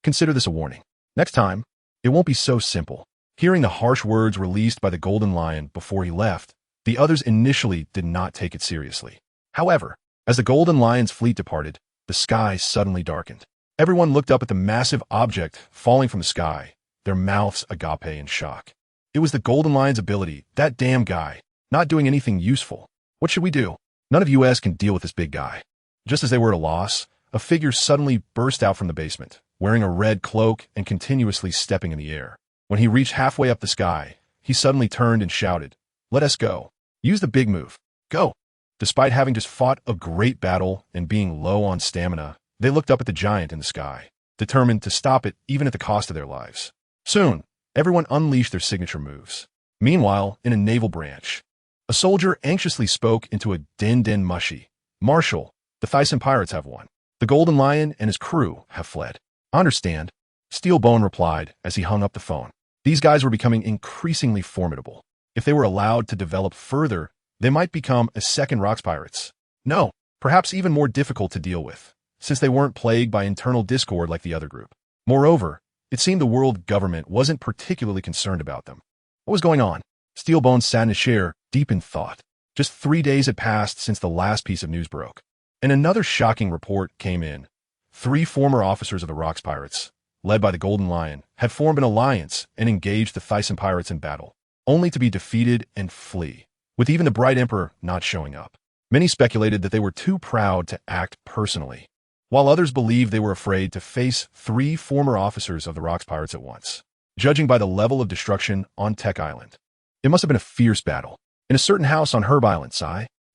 Consider this a warning. Next time, it won't be so simple." Hearing the harsh words released by the golden lion before he left, the others initially did not take it seriously. However, as the golden lion's fleet departed, the sky suddenly darkened. Everyone looked up at the massive object falling from the sky, their mouths agape in shock. It was the golden lion's ability, that damn guy, not doing anything useful. What should we do? None of us can deal with this big guy. Just as they were at a loss, a figure suddenly burst out from the basement, wearing a red cloak and continuously stepping in the air. When he reached halfway up the sky, he suddenly turned and shouted, "Let us go. Use the big move. Go." Despite having just fought a great battle and being low on stamina, they looked up at the giant in the sky, determined to stop it even at the cost of their lives. Soon, everyone unleashed their signature moves. Meanwhile, in a naval branch, a soldier anxiously spoke into a din mushy. Marshal, the Thyssen pirates have won. The Golden Lion and his crew have fled. I understand, Steelbone replied as he hung up the phone. These guys were becoming increasingly formidable. If they were allowed to develop further, they might become a second Rocks pirates. No, perhaps even more difficult to deal with, since they weren't plagued by internal discord like the other group. Moreover, it seemed the world government wasn't particularly concerned about them. What was going on? Steelbone sat in his chair, deep in thought. Just 3 days had passed since the last piece of news broke, and another shocking report came in. 3 former officers of the Rocks pirates, led by the Golden Lion, had formed an alliance and engaged the Thyssen pirates in battle, only to be defeated and flee, with even the Bright Emperor not showing up. Many speculated that they were too proud to act personally, while others believed they were afraid to face 3 former officers of the Rocks pirates at once. Judging by the level of destruction on Tech Island, it must have been a fierce battle. In a certain house on Herb Island,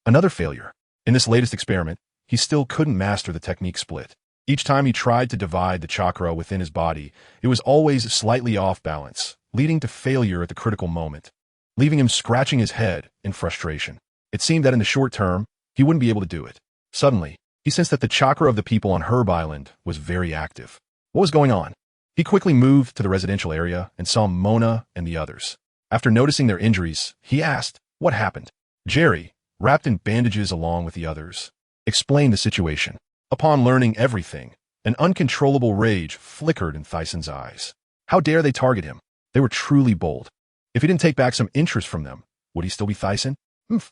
another failure. In this latest experiment, he still couldn't master the technique split. Each time he tried to divide the chakra within his body, it was always slightly off balance, leading to failure at the critical moment, leaving him scratching his head in frustration. It seemed that in the short term, he wouldn't be able to do it. Suddenly, he sensed that the chakra of the people on Herb Island was very active. What was going on? He quickly moved to the residential area and saw Mona and the others. After noticing their injuries, he asked, "What happened?" Jerry, wrapped in bandages along with the others, explained the situation. Upon learning everything, an uncontrollable rage flickered in Thyssen's eyes. How dare they target him? They were truly bold. If he didn't take back some interest from them, would he still be Thyssen?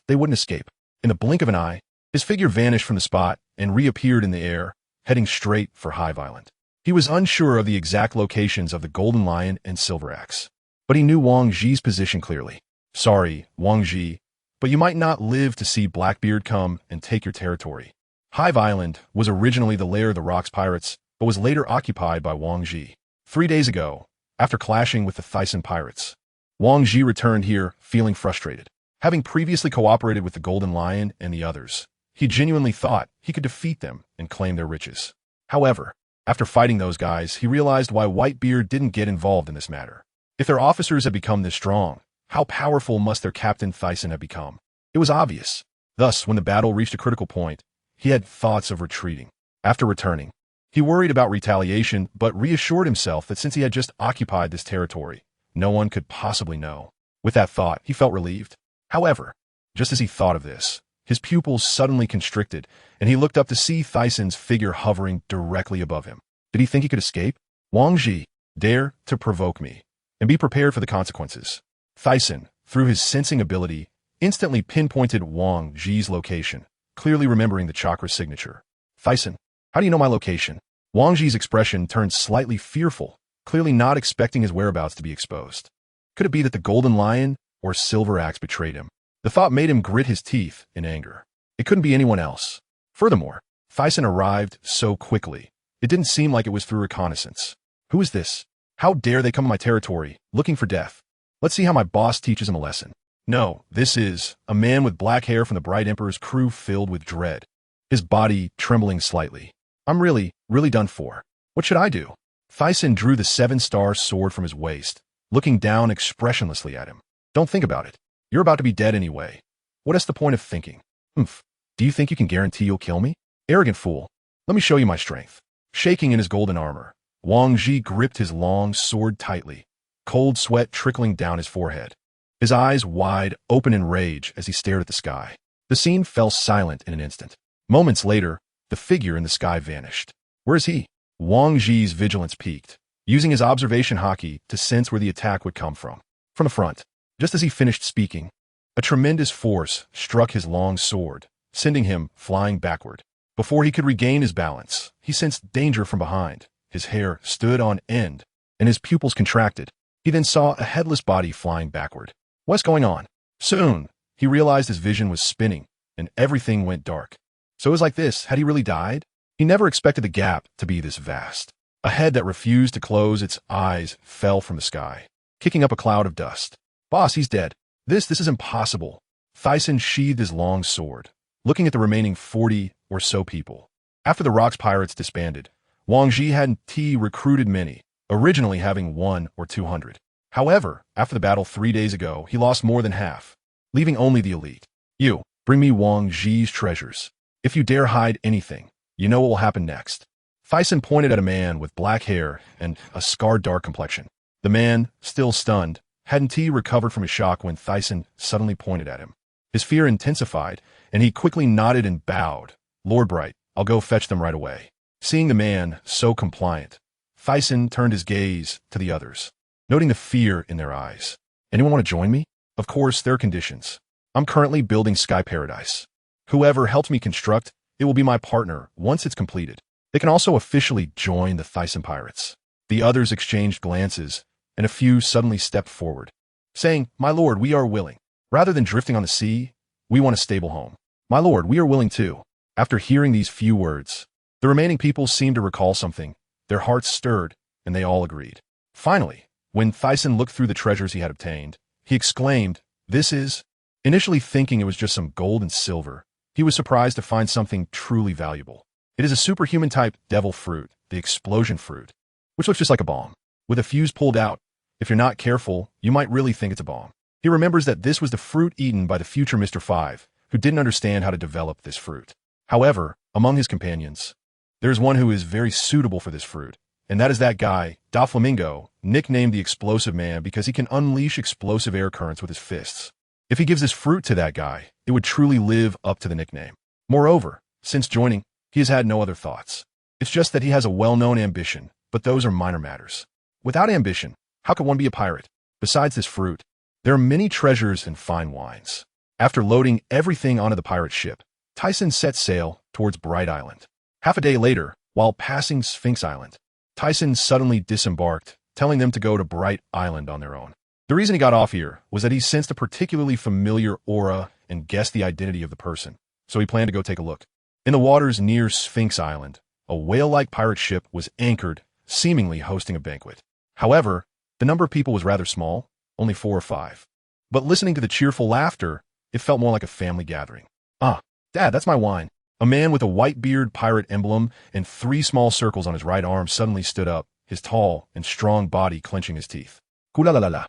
They wouldn't escape. In the blink of an eye, his figure vanished from the spot and reappeared in the air, heading straight for Hive Island. He was unsure of the exact locations of the Golden Lion and Silver Axe, but he knew Wang Ji's position clearly. Sorry, Wang Ji, but you might not live to see Blackbeard come and take your territory. Hive Island was originally the lair of the Rocks pirates, but was later occupied by Wang Ji. 3 days ago, after clashing with the Thyssen pirates, Wang Ji returned here feeling frustrated. Having previously cooperated with the Golden Lion and the others, he genuinely thought he could defeat them and claim their riches. However, after fighting those guys, he realized why Whitebeard didn't get involved in this matter. If their officers had become this strong, how powerful must their captain Thyssen have become? It was obvious. Thus, when the battle reached a critical point, he had thoughts of retreating. After returning, he worried about retaliation, but reassured himself that since he had just occupied this territory, no one could possibly know. With that thought, he felt relieved. However, just as he thought of this, his pupils suddenly constricted, and he looked up to see Thyssen's figure hovering directly above him. Did he think he could escape? Wang Ji, dare to provoke me, and be prepared for the consequences. Thyssen, through his sensing ability, instantly pinpointed Wang Ji's location, clearly remembering the chakra signature. Thyssen, how do you know my location? Wang Ji's expression turned slightly fearful, clearly not expecting his whereabouts to be exposed. Could it be that the Golden Lion or Silver Axe betrayed him? The thought made him grit his teeth in anger. It couldn't be anyone else. Furthermore, Thyssen arrived so quickly, it didn't seem like it was through reconnaissance. Who is this? How dare they come to my territory, looking for death? Let's see how my boss teaches him a lesson. No, this is a man with black hair from the Bright Emperor's crew filled with dread, his body trembling slightly. I'm really done for. What should I do? Thyssen drew the 7-star sword from his waist, looking down expressionlessly at him. Don't think about it. You're about to be dead anyway. What is the point of thinking? Do you think you can guarantee you'll kill me? Arrogant fool. Let me show you my strength. Shaking in his golden armor, Wang Ji gripped his long sword tightly, cold sweat trickling down his forehead. His eyes wide open in rage as he stared at the sky. The scene fell silent in an instant. Moments later, the figure in the sky vanished. Where is he? Wang Ji's vigilance peaked, using his observation haki to sense where the attack would come from. From the front. Just as he finished speaking, a tremendous force struck his long sword, sending him flying backward. Before he could regain his balance, he sensed danger from behind. His hair stood on end, and his pupils contracted. He then saw a headless body flying backward. What's going on? Soon, he realized his vision was spinning, and everything went dark. So it was like this. Had he really died? He never expected the gap to be this vast. A head that refused to close its eyes fell from the sky, kicking up a cloud of dust. Boss, he's dead. This is impossible. Thyssen sheathed his long sword, looking at the remaining 40 or so people. After the Rocks pirates disbanded, Wang Ji had recruited many, originally having 100 or 200. However, after the battle 3 days ago, he lost more than half, leaving only the elite. You, bring me Wang Zhi's treasures. If you dare hide anything, you know what will happen next. Thyssen pointed at a man with black hair and a scarred dark complexion. The man, still stunned, hadn't he recovered from his shock when Thyssen suddenly pointed at him. His fear intensified, and he quickly nodded and bowed. Lord Bright, I'll go fetch them right away. Seeing the man so compliant, Thyssen turned his gaze to the others, noting the fear in their eyes. Anyone want to join me? Of course, there are conditions. I'm currently building Sky Paradise. Whoever helps me construct, it will be my partner once it's completed. They can also officially join the Thyssen pirates. The others exchanged glances, and a few suddenly stepped forward, saying, My lord, we are willing. Rather than drifting on the sea, we want a stable home. My lord, we are willing too. After hearing these few words, the remaining people seemed to recall something. Their hearts stirred, and they all agreed. Finally, when Thyssen looked through the treasures he had obtained, he exclaimed, This is... Initially thinking it was just some gold and silver, he was surprised to find something truly valuable. It is a superhuman-type devil fruit, the explosion fruit, which looks just like a bomb. With a fuse pulled out, if you're not careful, you might really think it's a bomb. He remembers that this was the fruit eaten by the future Mr. Five, who didn't understand how to develop this fruit. However, among his companions, there is one who is very suitable for this fruit, and that is that guy, Doflamingo, nicknamed the Explosive Man because he can unleash explosive air currents with his fists. If he gives this fruit to that guy, it would truly live up to the nickname. Moreover, since joining, he has had no other thoughts. It's just that he has a well-known ambition, but those are minor matters. Without ambition, how could one be a pirate? Besides this fruit, there are many treasures and fine wines. After loading everything onto the pirate ship, Thyssen set sail towards Bright Island. Half a day later, while passing Sphinx Island, Thyssen suddenly disembarked, telling them to go to Bright Island on their own. The reason he got off here was that he sensed a particularly familiar aura and guessed the identity of the person, so he planned to go take a look. In the waters near Sphinx Island, a whale-like pirate ship was anchored, seemingly hosting a banquet. However, the number of people was rather small, only 4 or 5. But listening to the cheerful laughter, it felt more like a family gathering. Ah, Dad, that's my wine. A man with a white beard pirate emblem and 3 small circles on his right arm suddenly stood up, his tall and strong body clenching his teeth. Kula-la-la-la.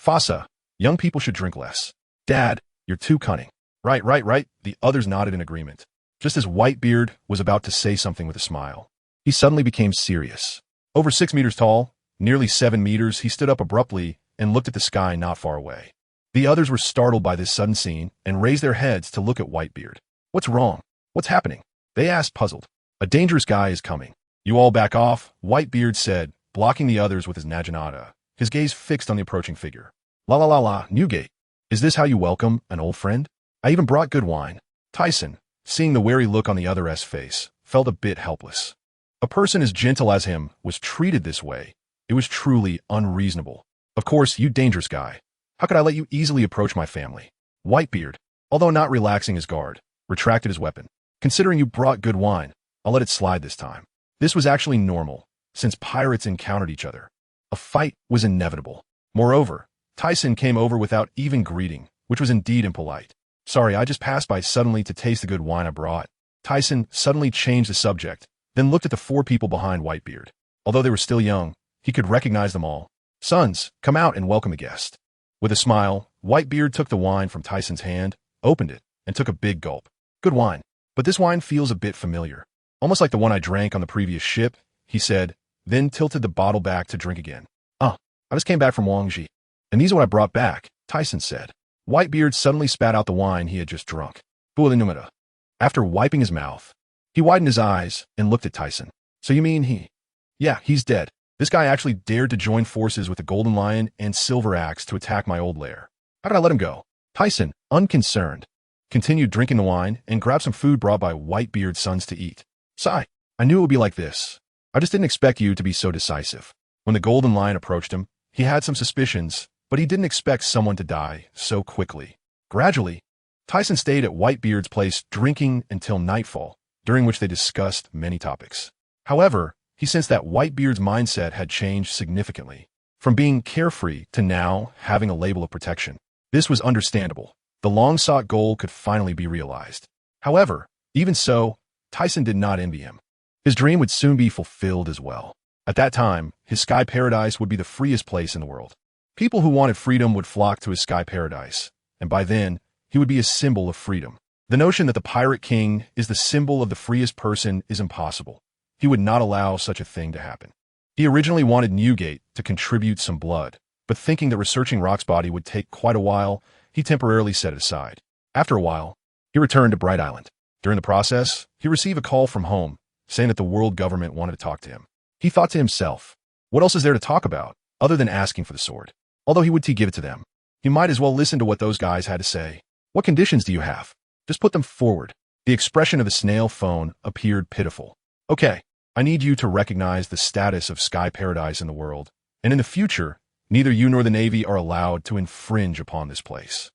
Fasa, young people should drink less. Dad, you're too cunning. Right. The others nodded in agreement. Just as Whitebeard was about to say something with a smile, he suddenly became serious. Over 6 meters tall, nearly 7 meters, he stood up abruptly and looked at the sky not far away. The others were startled by this sudden scene and raised their heads to look at Whitebeard. What's wrong? What's happening? They asked, puzzled. A dangerous guy is coming. You all back off, Whitebeard said, blocking the others with his naginata, his gaze fixed on the approaching figure. La, Newgate. Is this how you welcome an old friend? I even brought good wine. Thyssen, seeing the wary look on the other's face, felt a bit helpless. A person as gentle as him was treated this way. It was truly unreasonable. Of course, you dangerous guy. How could I let you easily approach my family? Whitebeard, although not relaxing his guard, retracted his weapon. Considering you brought good wine, I'll let it slide this time. This was actually normal, since pirates encountered each other. A fight was inevitable. Moreover, Thyssen came over without even greeting, which was indeed impolite. Sorry, I just passed by suddenly to taste the good wine I brought. Thyssen suddenly changed the subject, then looked at the 4 people behind Whitebeard. Although they were still young, he could recognize them all. Sons, come out and welcome the guest. With a smile, Whitebeard took the wine from Thyssen's hand, opened it, and took a big gulp. Good wine, but this wine feels a bit familiar. Almost like the one I drank on the previous ship, he said, then tilted the bottle back to drink again. I just came back from Wangji, and these are what I brought back, Thyssen said. Whitebeard suddenly spat out the wine he had just drunk. Numera. After wiping his mouth, he widened his eyes and looked at Thyssen. So you mean he? Yeah, he's dead. This guy actually dared to join forces with the Golden Lion and Silver Axe to attack my old lair. How could I let him go? Thyssen, unconcerned, continued drinking the wine and grabbed some food brought by Whitebeard's sons to eat. Sigh, I knew it would be like this. I just didn't expect you to be so decisive. When the Golden Lion approached him, he had some suspicions, but he didn't expect someone to die so quickly. Gradually, Thyssen stayed at Whitebeard's place drinking until nightfall, during which they discussed many topics. However, he sensed that Whitebeard's mindset had changed significantly, from being carefree to now having a label of protection. This was understandable. The long-sought goal could finally be realized. However, even so, Thyssen did not envy him. His dream would soon be fulfilled as well. At that time, his sky paradise would be the freest place in the world. People who wanted freedom would flock to his sky paradise, and by then, he would be a symbol of freedom. The notion that the Pirate King is the symbol of the freest person is impossible. He would not allow such a thing to happen. He originally wanted Newgate to contribute some blood, but thinking that researching Rock's body would take quite a while, he temporarily set it aside. After a while, he returned to Bright Island. During the process, he received a call from home, saying that the world government wanted to talk to him. He thought to himself, what else is there to talk about, other than asking for the sword? Although he would give it to them, he might as well listen to what those guys had to say. What conditions do you have? Just put them forward. The expression of the snail phone appeared pitiful. Okay, I need you to recognize the status of Sky Paradise in the world, and in the future, neither you nor the Navy are allowed to infringe upon this place.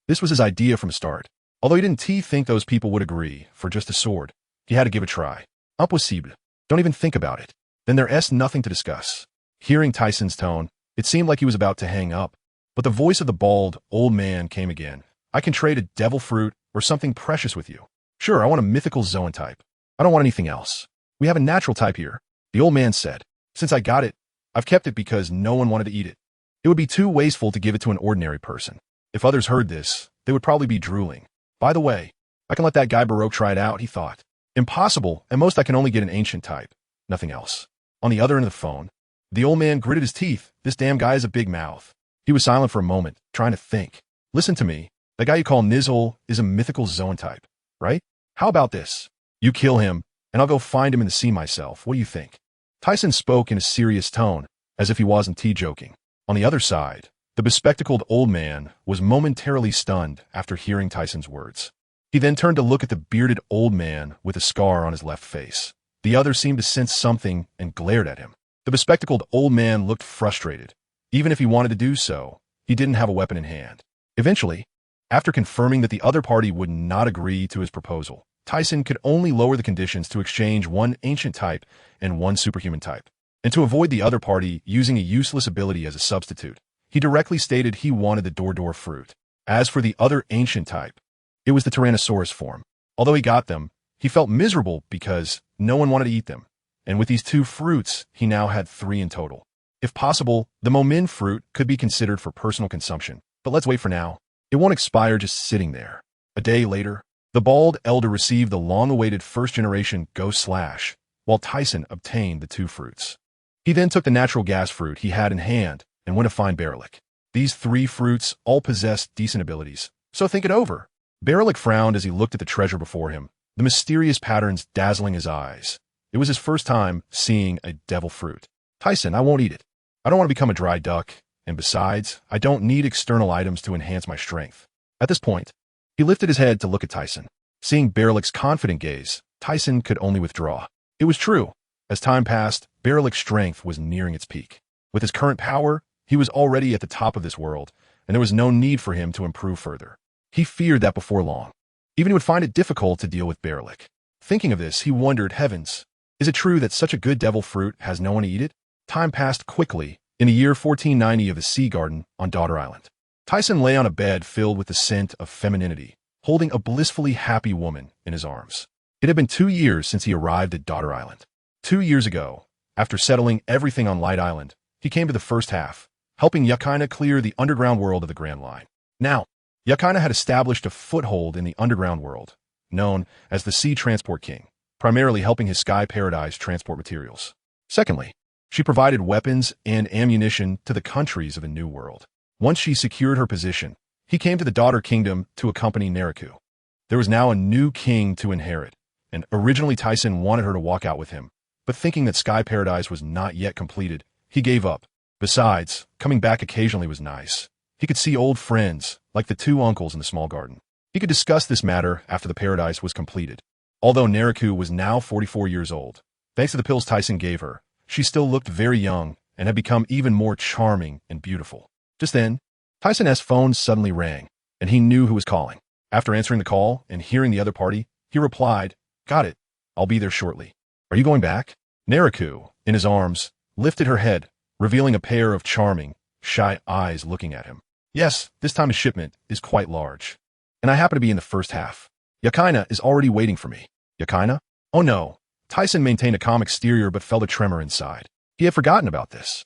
This was his idea from the start. Although he didn't think those people would agree for just a sword, he had to give it a try. Impossible. Don't even think about it. Then there's nothing to discuss. Hearing Tyson's tone, it seemed like he was about to hang up, but the voice of the bald, old man came again. I can trade a devil fruit or something precious with you. Sure, I want a mythical zoan type. I don't want anything else. We have a natural type here, the old man said. Since I got it, I've kept it because no one wanted to eat it. It would be too wasteful to give it to an ordinary person. If others heard this, they would probably be drooling. By the way, I can let that guy Baroque try it out, he thought. Impossible, at most I can only get an ancient type. Nothing else. On the other end of the phone, the old man gritted his teeth. This damn guy has a big mouth. He was silent for a moment, trying to think. Listen to me. The guy you call Nizhol is a mythical zoan type, right? How about this? You kill him, and I'll go find him in the sea myself. What do you think? Tyson spoke in a serious tone, as if he wasn't joking. On the other side, the bespectacled old man was momentarily stunned after hearing Tyson's words. He then turned to look at the bearded old man with a scar on his left face. The other seemed to sense something and glared at him. The bespectacled old man looked frustrated. Even if he wanted to do so, he didn't have a weapon in hand. Eventually, after confirming that the other party would not agree to his proposal, Tyson could only lower the conditions to exchange one ancient type and one superhuman type. And to avoid the other party using a useless ability as a substitute, he directly stated he wanted the door fruit. As for the other ancient type, it was the Tyrannosaurus form. Although he got them, he felt miserable because no one wanted to eat them. And with these 2 fruits, he now had 3 in total. If possible, the Momin fruit could be considered for personal consumption. But let's wait for now. It won't expire just sitting there. A day later, the bald elder received the long-awaited first-generation Ghost Slash, while Tyson obtained the 2 fruits. He then took the natural gas fruit he had in hand and went to find Baerlich. These 3 fruits all possessed decent abilities, so think it over. Baerlich frowned as he looked at the treasure before him, the mysterious patterns dazzling his eyes. It was his first time seeing a devil fruit. Tyson, I won't eat it. I don't want to become a dry duck, and besides, I don't need external items to enhance my strength. At this point, he lifted his head to look at Tyson. Seeing Baerlich's confident gaze, Tyson could only withdraw. It was true. As time passed, Baerlich's strength was nearing its peak. With his current power, he was already at the top of this world, and there was no need for him to improve further. He feared that before long, even he would find it difficult to deal with Baerlich. Thinking of this, he wondered, heavens, is it true that such a good devil fruit has no one to eat it? Time passed quickly. In the year 1490 of the Sea Garden on Daughter Island, Tyson lay on a bed filled with the scent of femininity, holding a blissfully happy woman in his arms. It had been 2 years since he arrived at Daughter Island. 2 years ago, after settling everything on Light Island, he came to the first half, helping Yakina clear the underground world of the Grand Line. Now, Yakina had established a foothold in the underground world, known as the Sea Transport King, primarily helping his Sky Paradise transport materials. Secondly, she provided weapons and ammunition to the countries of the New World. Once she secured her position, he came to the Daughter Kingdom to accompany Neriku. There was now a new king to inherit, and originally Tyson wanted her to walk out with him, but thinking that Sky Paradise was not yet completed, he gave up. Besides, coming back occasionally was nice. He could see old friends, like the 2 uncles in the small garden. He could discuss this matter after the paradise was completed. Although Neriku was now 44 years old, thanks to the pills Tyson gave her, she still looked very young and had become even more charming and beautiful. Just then, Tyson's phone suddenly rang, and he knew who was calling. After answering the call and hearing the other party, he replied, "Got it. I'll be there shortly." "Are you going back?" Neriku, in his arms, lifted her head, revealing a pair of charming, shy eyes looking at him. "Yes, this time a shipment is quite large, and I happen to be in the first half. Yakina is already waiting for me." "Yakina?" "Oh no." Tyson maintained a calm exterior but felt a tremor inside. He had forgotten about this.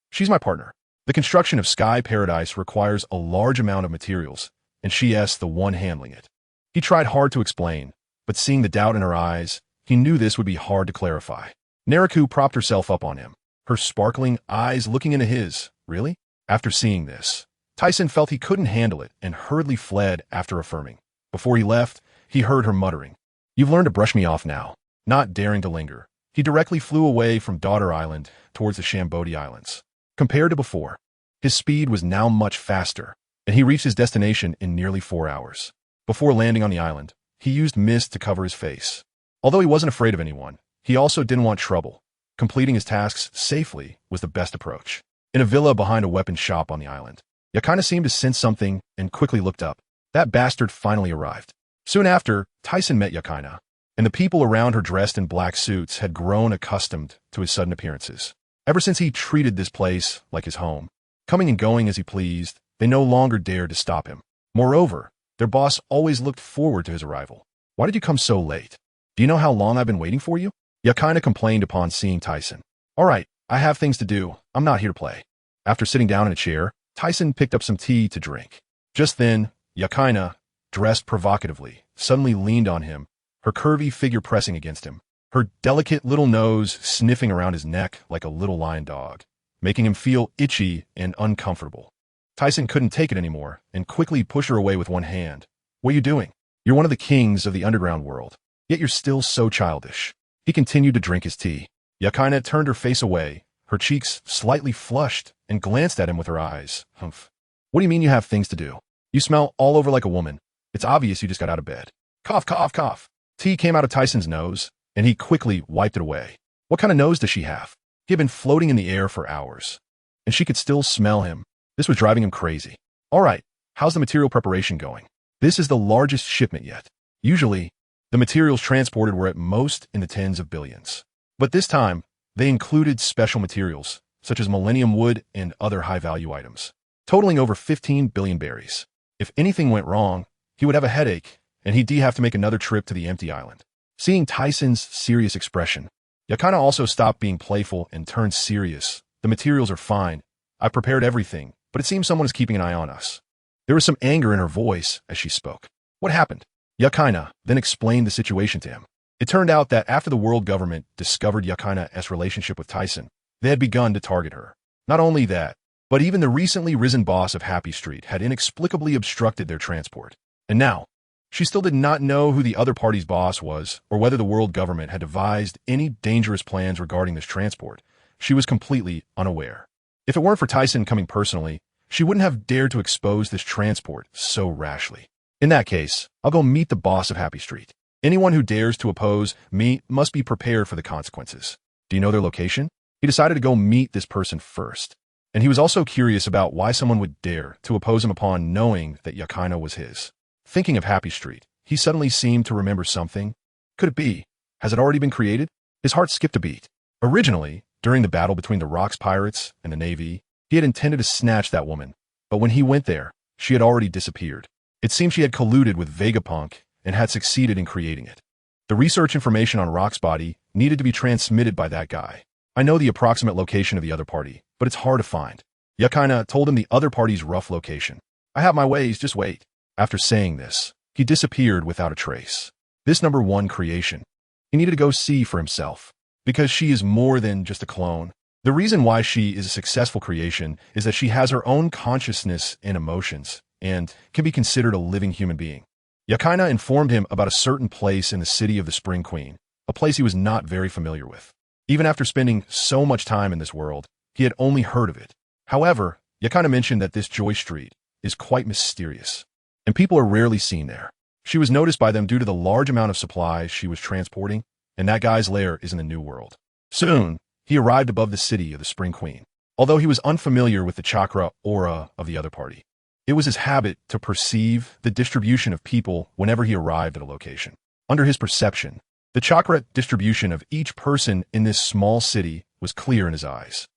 She's my partner. The construction of Sky Paradise requires a large amount of materials, and she's the one handling it. He tried hard to explain, but seeing the doubt in her eyes, he knew this would be hard to clarify. Nariku propped herself up on him, her sparkling eyes looking into his. Really? After seeing this, Tyson felt he couldn't handle it and hurriedly fled after affirming. Before he left, he heard her muttering, "You've learned to brush me off now." Not daring to linger, he directly flew away from Daughter Island towards the Shambodi Islands. Compared to before, his speed was now much faster, and he reached his destination in nearly 4 hours. Before landing on the island, he used mist to cover his face. Although he wasn't afraid of anyone, he also didn't want trouble. Completing his tasks safely was the best approach. In a villa behind a weapons shop on the island, Yakina seemed to sense something and quickly looked up. That bastard finally arrived. Soon after, Tyson met Yakina, and the people around her dressed in black suits had grown accustomed to his sudden appearances. Ever since he treated this place like his home, coming and going as he pleased, they no longer dared to stop him. Moreover, their boss always looked forward to his arrival. "Why did you come so late? Do you know how long I've been waiting for you?" Yakina complained upon seeing Tyson. "All right, I have things to do. I'm not here to play." After sitting down in a chair, Tyson picked up some tea to drink. Just then, Yakina, dressed provocatively, suddenly leaned on him, her curvy figure pressing against him, her delicate little nose sniffing around his neck like a little lion dog, making him feel itchy and uncomfortable. Tyson couldn't take it anymore and quickly pushed her away with one hand. "What are you doing? You're one of the kings of the underground world, yet you're still so childish." He continued to drink his tea. Yakina turned her face away, her cheeks slightly flushed, and glanced at him with her eyes. "Humph. What do you mean you have things to do? You smell all over like a woman. It's obvious you just got out of bed." Cough, cough, cough. Tea came out of Tyson's nose, and he quickly wiped it away. What kind of nose does she have? He had been floating in the air for hours, and she could still smell him. This was driving him crazy. "All right, how's the material preparation going? This is the largest shipment yet. Usually, the materials transported were at most in the tens of billions. But this time, they included special materials, such as millennium wood and other high-value items, totaling over 15 billion berries. If anything went wrong, he would have a headache, and he'd have to make another trip to the empty island." Seeing Tyson's serious expression, Yakina also stopped being playful and turned serious. "The materials are fine. I prepared everything, but it seems someone is keeping an eye on us." There was some anger in her voice as she spoke. "What happened?" Yakina then explained the situation to him. It turned out that after the world government discovered Yakina's relationship with Tyson, they had begun to target her. Not only that, but even the recently risen boss of Happy Street had inexplicably obstructed their transport. And now, she still did not know who the other party's boss was or whether the world government had devised any dangerous plans regarding this transport. She was completely unaware. If it weren't for Tyson coming personally, she wouldn't have dared to expose this transport so rashly. "In that case, I'll go meet the boss of Happy Street. Anyone who dares to oppose me must be prepared for the consequences. Do you know their location?" He decided to go meet this person first. And he was also curious about why someone would dare to oppose him upon knowing that Yakina was his. Thinking of Happy Street, he suddenly seemed to remember something. Could it be? Has it already been created? His heart skipped a beat. Originally, during the battle between the Rocks pirates and the Navy, he had intended to snatch that woman, but when he went there, she had already disappeared. It seemed she had colluded with Vegapunk and had succeeded in creating it. The research information on Rock's body needed to be transmitted by that guy. "I know the approximate location of the other party, but it's hard to find." Yakina told him the other party's rough location. "I have my ways, just wait." After saying this, he disappeared without a trace. This number one creation, he needed to go see for himself, because she is more than just a clone. The reason why she is a successful creation is that she has her own consciousness and emotions, and can be considered a living human being. Yakina informed him about a certain place in the city of the Spring Queen, a place he was not very familiar with. Even after spending so much time in this world, he had only heard of it. However, Yakina mentioned that this Joy Street is quite mysterious, and people are rarely seen there. She was noticed by them due to the large amount of supplies she was transporting, and that guy's lair is in the New World. Soon, he arrived above the city of the Spring Queen. Although he was unfamiliar with the chakra aura of the other party, it was his habit to perceive the distribution of people whenever he arrived at a location. Under his perception, the chakra distribution of each person in this small city was clear in his eyes.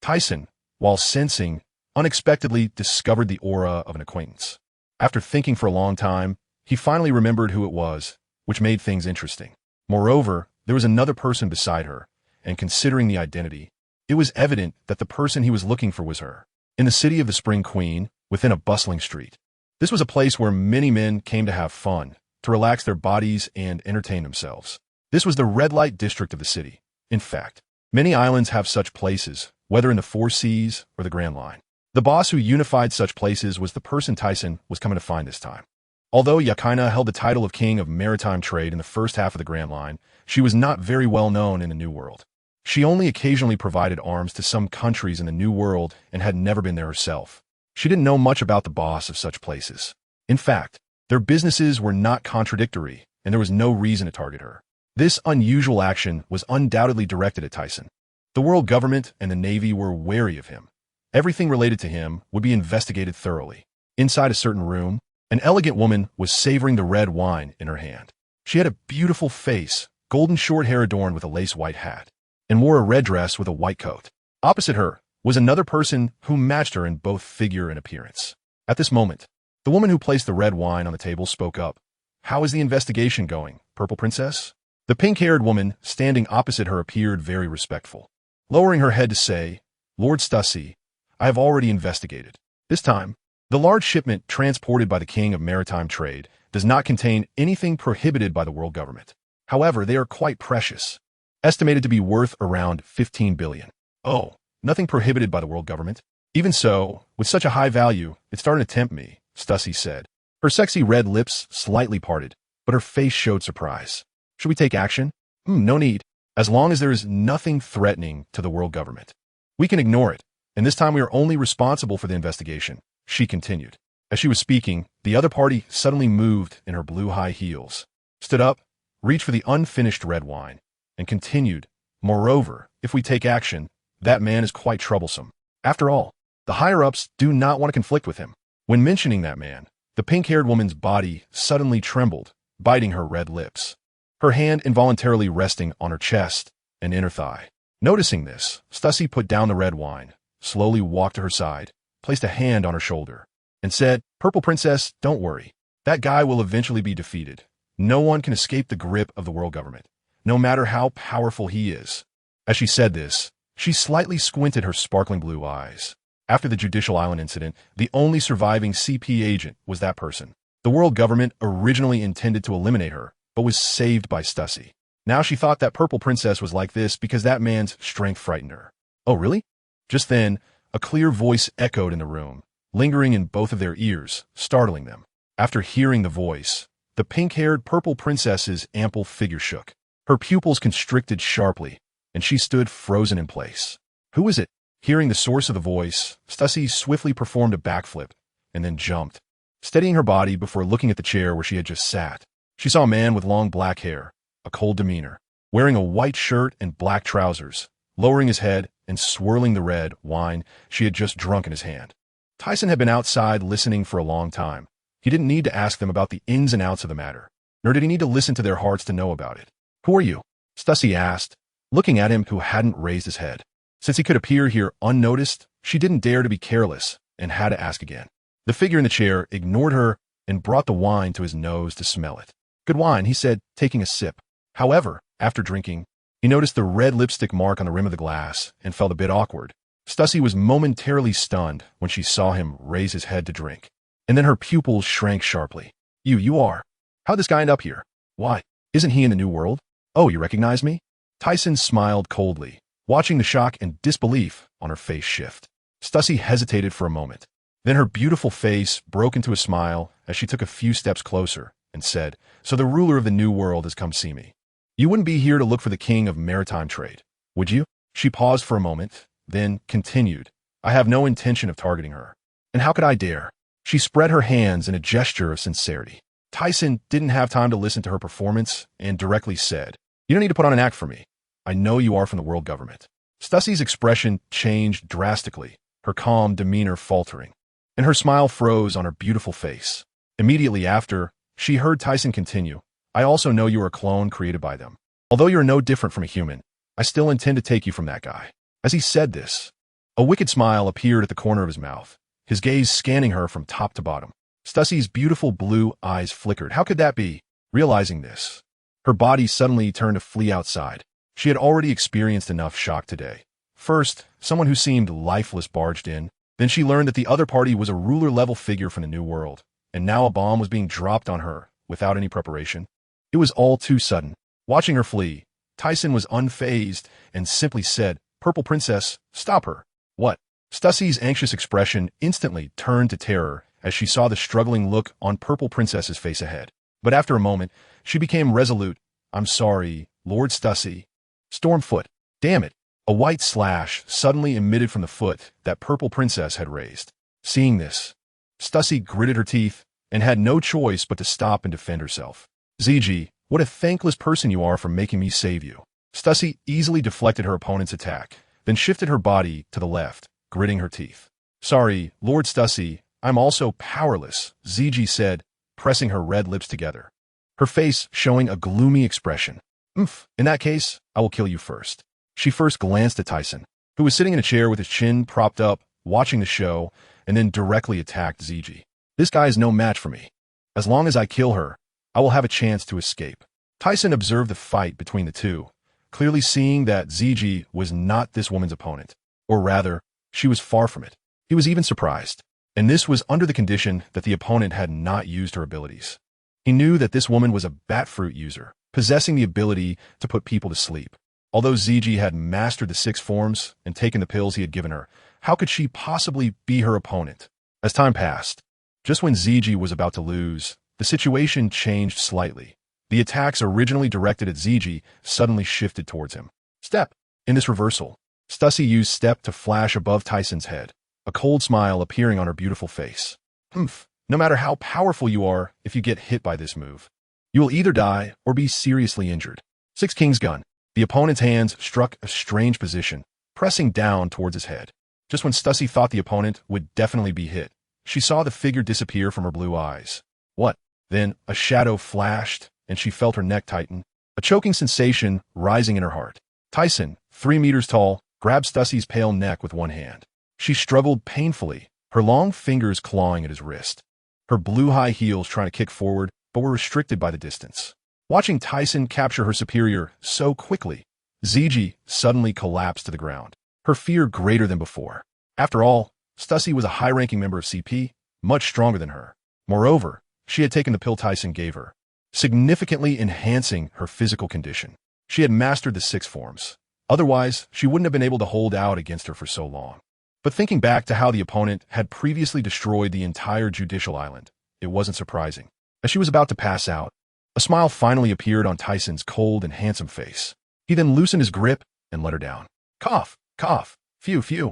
Tyson, while sensing, unexpectedly discovered the aura of an acquaintance. After thinking for a long time, he finally remembered who it was, which made things interesting. Moreover, there was another person beside her, and considering the identity, It was evident that the person he was looking for was her. In the city of the Spring Queen, within a bustling street. This was a place where many men came to have fun, to relax their bodies and entertain themselves. This was the red light district of the city. In fact, many islands have such places, whether in the Four Seas or the Grand Line. The boss who unified such places was the person Thyssen was coming to find this time. Although Yakaina held the title of King of Maritime Trade in the first half of the Grand Line, she was not very well known in the New World. She only occasionally provided arms to some countries in the New World and had never been there herself. She didn't know much about the boss of such places. In fact, their businesses were not contradictory, and there was no reason to target her. This unusual action was undoubtedly directed at Thyssen. The world government and the Navy were wary of him. Everything related to him would be investigated thoroughly. Inside a certain room, an elegant woman was savoring the red wine in her hand. She had a beautiful face, golden short hair adorned with a lace white hat, and wore a red dress with a white coat. Opposite her was another person who matched her in both figure and appearance. At this moment, the woman who placed the red wine on the table spoke up. "How is the investigation going, Purple Princess?" The pink-haired woman standing opposite her appeared very respectful. Lowering her head to say, "Lord Stussy, I have already investigated. This time, the large shipment transported by the King of Maritime Trade does not contain anything prohibited by the world government. However, they are quite precious, estimated to be worth around 15 billion. Oh, nothing prohibited by the world government. Even so, with such a high value, it's starting to tempt me," Stussy said. Her sexy red lips slightly parted, but her face showed surprise. "Should we take action?" No need. As long as there is nothing threatening to the world government, we can ignore it, and this time we are only responsible for the investigation," she continued. As she was speaking, the other party suddenly moved in her blue high heels, stood up, reached for the unfinished red wine, and continued, "Moreover, if we take action, that man is quite troublesome. After all, the higher-ups do not want to conflict with him." When mentioning that man, the pink-haired woman's body suddenly trembled, biting her red lips, her hand involuntarily resting on her chest and inner thigh. Noticing this, Stussy put down the red wine, slowly walked to her side, placed a hand on her shoulder, and said, "Purple Princess, don't worry. That guy will eventually be defeated. No one can escape the grip of the world government, no matter how powerful he is." As she said this, she slightly squinted her sparkling blue eyes. After the Judicial Island incident, the only surviving CP agent was that person. The world government originally intended to eliminate her, but was saved by Stussy. Now she thought that Purple Princess was like this because that man's strength frightened her. "Oh, really?" Just then, a clear voice echoed in the room, lingering in both of their ears, startling them. After hearing the voice, the pink-haired Purple Princess's ample figure shook. Her pupils constricted sharply, and she stood frozen in place. "Who is it?" Hearing the source of the voice, Stussy swiftly performed a backflip, and then jumped, steadying her body before looking at the chair where she had just sat. She saw a man with long black hair, a cold demeanor, wearing a white shirt and black trousers, lowering his head and swirling the red wine she had just drunk in his hand. Thyssen had been outside listening for a long time. He didn't need to ask them about the ins and outs of the matter, nor did he need to listen to their hearts to know about it. "Who are you?" Stussy asked, looking at him who hadn't raised his head. Since he could appear here unnoticed, she didn't dare to be careless and had to ask again. The figure in the chair ignored her and brought the wine to his nose to smell it. "Good wine," he said, taking a sip. However, after drinking, he noticed the red lipstick mark on the rim of the glass and felt a bit awkward. Stussy was momentarily stunned when she saw him raise his head to drink, and then her pupils shrank sharply. You are? How'd this guy end up here? Why, isn't he in the New World? Oh, you recognize me?" Thyssen smiled coldly, watching the shock and disbelief on her face shift. Stussy hesitated for a moment. Then her beautiful face broke into a smile as she took a few steps closer and said, "So the ruler of the New World has come see me. You wouldn't be here to look for the King of Maritime Trade, would you?" She paused for a moment, then continued, "I have no intention of targeting her. And how could I dare?" She spread her hands in a gesture of sincerity. Thyssen didn't have time to listen to her performance and directly said, "You don't need to put on an act for me. I know you are from the world government." Stussy's expression changed drastically, her calm demeanor faltering, and her smile froze on her beautiful face. Immediately after, she heard Thyssen continue, "I also know you are a clone created by them. Although you are no different from a human, I still intend to take you from that guy." As he said this, a wicked smile appeared at the corner of his mouth, his gaze scanning her from top to bottom. Stussy's beautiful blue eyes flickered. How could that be? Realizing this, her body suddenly turned to flee outside. She had already experienced enough shock today. First, someone who seemed lifeless barged in. Then she learned that the other party was a ruler-level figure from the New World, and now a bomb was being dropped on her without any preparation. It was all too sudden. Watching her flee, Tyson was unfazed and simply said, "Purple Princess, stop her." What? Stussie's anxious expression instantly turned to terror as she saw the struggling look on Purple Princess's face ahead. But after a moment, she became resolute. "I'm sorry, Lord Stussie." Stormfoot. Damn it. A white slash suddenly emitted from the foot that Purple Princess had raised. Seeing this, Stussie gritted her teeth and had no choice but to stop and defend herself. "ZG, what a thankless person you are for making me save you." Stussie easily deflected her opponent's attack, then shifted her body to the left, gritting her teeth. "Sorry, Lord Stussie, I'm also powerless," ZG said, pressing her red lips together, her face showing a gloomy expression. In that case, I will kill you first." She first glanced at Tyson, who was sitting in a chair with his chin propped up, watching the show, and then directly attacked ZG. "This guy is no match for me. As long as I kill her, I will have a chance to escape." Tyson observed the fight between the two, clearly seeing that ZG was not this woman's opponent, or rather, she was far from it. He was even surprised, and this was under the condition that the opponent had not used her abilities. He knew that this woman was a bat fruit user, possessing the ability to put people to sleep. Although ZG had mastered the 6 forms and taken the pills he had given her, how could she possibly be her opponent? As time passed, just when ZG was about to lose, the situation changed slightly. The attacks originally directed at ZG suddenly shifted towards him. Step. In this reversal, Stussie used step to flash above Tyson's head, a cold smile appearing on her beautiful face. No matter how powerful you are, if you get hit by this move, you will either die or be seriously injured. 6 King's Gun. The opponent's hands struck a strange position, pressing down towards his head. Just when Stussie thought the opponent would definitely be hit, she saw the figure disappear from her blue eyes. What? Then a shadow flashed, and she felt her neck tighten, a choking sensation rising in her heart. Tyson, 3 meters tall, grabbed Stussie's pale neck with one hand. She struggled painfully, her long fingers clawing at his wrist. Her blue high heels trying to kick forward, but were restricted by the distance. Watching Tyson capture her superior so quickly, ZG suddenly collapsed to the ground, her fear greater than before. After all, Stussie was a high-ranking member of CP, much stronger than her. Moreover, she had taken the pill Tyson gave her, significantly enhancing her physical condition. She had mastered the 6 forms. Otherwise, she wouldn't have been able to hold out against her for so long. But thinking back to how the opponent had previously destroyed the entire judicial island, it wasn't surprising. As she was about to pass out, a smile finally appeared on Tyson's cold and handsome face. He then loosened his grip and let her down. Cough, cough, phew, phew.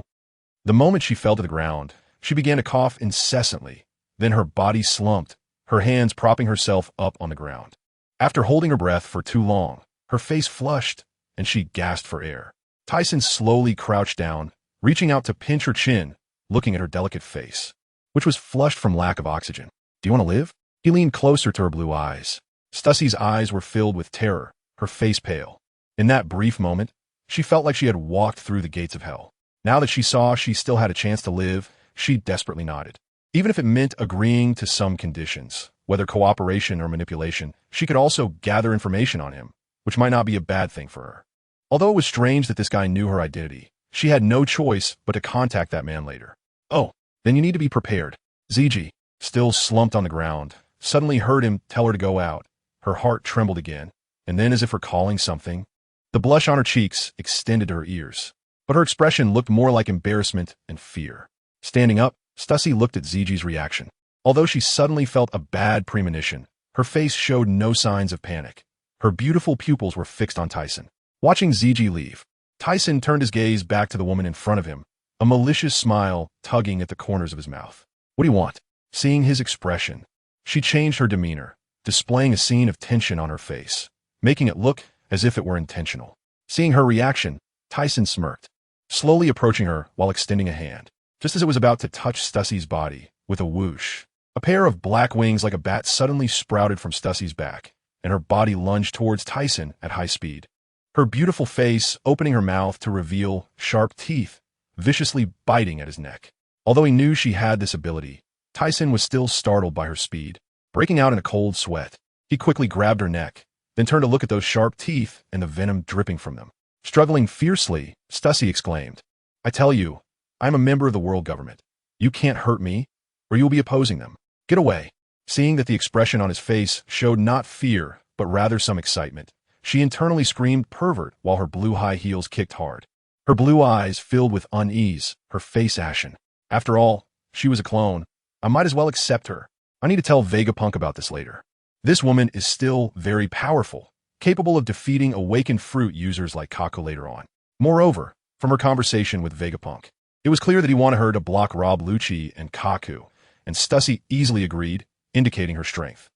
The moment she fell to the ground, she began to cough incessantly. Then her body slumped, her hands propping herself up on the ground. After holding her breath for too long, her face flushed, and she gasped for air. Tyson slowly crouched down, reaching out to pinch her chin, looking at her delicate face, which was flushed from lack of oxygen. "Do you want to live?" He leaned closer to her blue eyes. Stussie's eyes were filled with terror, her face pale. In that brief moment, she felt like she had walked through the gates of hell. Now that she saw she still had a chance to live, she desperately nodded. Even if it meant agreeing to some conditions, whether cooperation or manipulation, she could also gather information on him, which might not be a bad thing for her. Although it was strange that this guy knew her identity, she had no choice but to contact that man later. "Oh, then you need to be prepared." ZG, still slumped on the ground, suddenly heard him tell her to go out. Her heart trembled again, and then as if recalling something, the blush on her cheeks extended to her ears. But her expression looked more like embarrassment and fear. Standing up, Stussie looked at ZG's reaction. Although she suddenly felt a bad premonition, her face showed no signs of panic. Her beautiful pupils were fixed on Tyson. Watching ZG leave, Tyson turned his gaze back to the woman in front of him, a malicious smile tugging at the corners of his mouth. "What do you want?" Seeing his expression, she changed her demeanor, displaying a scene of tension on her face, making it look as if it were intentional. Seeing her reaction, Tyson smirked, slowly approaching her while extending a hand. Just as it was about to touch Stussie's body, with a whoosh, a pair of black wings like a bat suddenly sprouted from Stussie's back, and her body lunged towards Tyson at high speed. Her beautiful face opening her mouth to reveal sharp teeth, viciously biting at his neck. Although he knew she had this ability, Tyson was still startled by her speed. Breaking out in a cold sweat, he quickly grabbed her neck, then turned to look at those sharp teeth and the venom dripping from them. Struggling fiercely, Stussy exclaimed, I tell you, I am a member of the world government. You can't hurt me, or you'll be opposing them. Get away. Seeing that the expression on his face showed not fear, but rather some excitement, she internally screamed pervert while her blue high heels kicked hard. Her blue eyes filled with unease, her face ashen. After all, she was a clone. I might as well accept her. I need to tell Vegapunk about this later. This woman is still very powerful, capable of defeating awakened fruit users like Kaku later on. Moreover, from her conversation with Vegapunk, it was clear that he wanted her to block Rob Lucci and Kaku, and Stussy easily agreed, indicating her strength.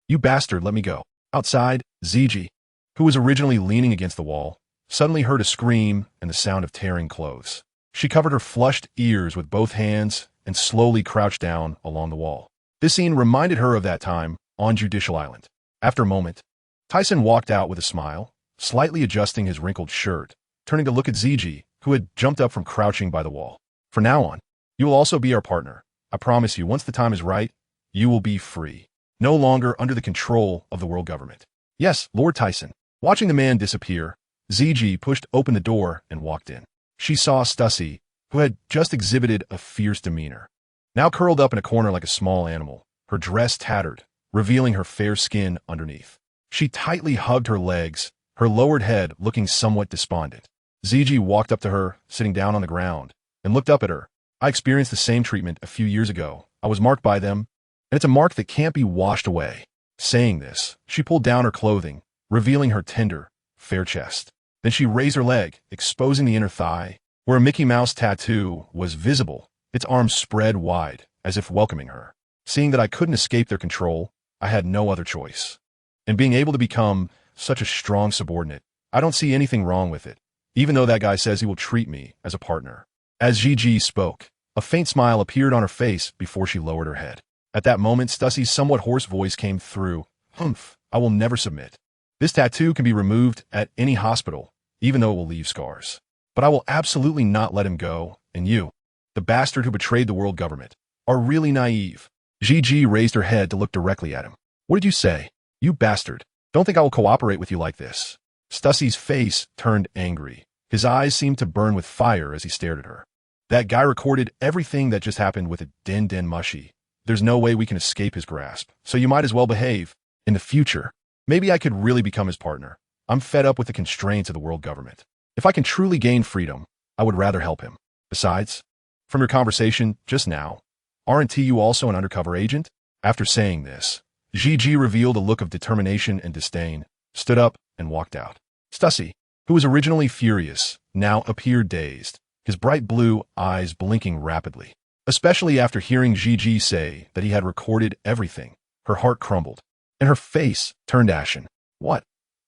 You bastard, let me go. Outside, Ziji, who was originally leaning against the wall, suddenly heard a scream and the sound of tearing clothes. She covered her flushed ears with both hands and slowly crouched down along the wall. This scene reminded her of that time on Judicial Island. After a moment, Tyson walked out with a smile, slightly adjusting his wrinkled shirt, turning to look at Ziji, who had jumped up from crouching by the wall. From now on, you will also be our partner. I promise you, once the time is right, you will be free. No longer under the control of the world government. Yes, Lord Tyson. Watching the man disappear, Ziji pushed open the door and walked in. She saw Stussy, who had just exhibited a fierce demeanor, now curled up in a corner like a small animal, her dress tattered, revealing her fair skin underneath. She tightly hugged her legs, her lowered head looking somewhat despondent. Ziji walked up to her, sitting down on the ground, and looked up at her. I experienced the same treatment a few years ago. I was marked by them, and it's a mark that can't be washed away. Saying this, she pulled down her clothing, revealing her tender, fair chest. Then she raised her leg, exposing the inner thigh, where a Mickey Mouse tattoo was visible, its arms spread wide, as if welcoming her. Seeing that I couldn't escape their control, I had no other choice. And being able to become such a strong subordinate, I don't see anything wrong with it, even though that guy says he will treat me as a partner. As Gigi spoke, a faint smile appeared on her face before she lowered her head. At that moment, Stussy's somewhat hoarse voice came through. Humph, I will never submit. This tattoo can be removed at any hospital, even though it will leave scars. But I will absolutely not let him go, and you, the bastard who betrayed the world government, are really naive. Gigi raised her head to look directly at him. What did you say? You bastard. Don't think I will cooperate with you like this. Stussy's face turned angry. His eyes seemed to burn with fire as he stared at her. That guy recorded everything that just happened with a den mushy. There's no way we can escape his grasp, so you might as well behave. In the future, maybe I could really become his partner. I'm fed up with the constraints of the world government. If I can truly gain freedom, I would rather help him. Besides, from your conversation just now, aren't you also an undercover agent? After saying this, Gigi revealed a look of determination and disdain, stood up, and walked out. Stussy, who was originally furious, now appeared dazed, his bright blue eyes blinking rapidly. Especially after hearing Gigi say that he had recorded everything, her heart crumbled, and her face turned ashen. What?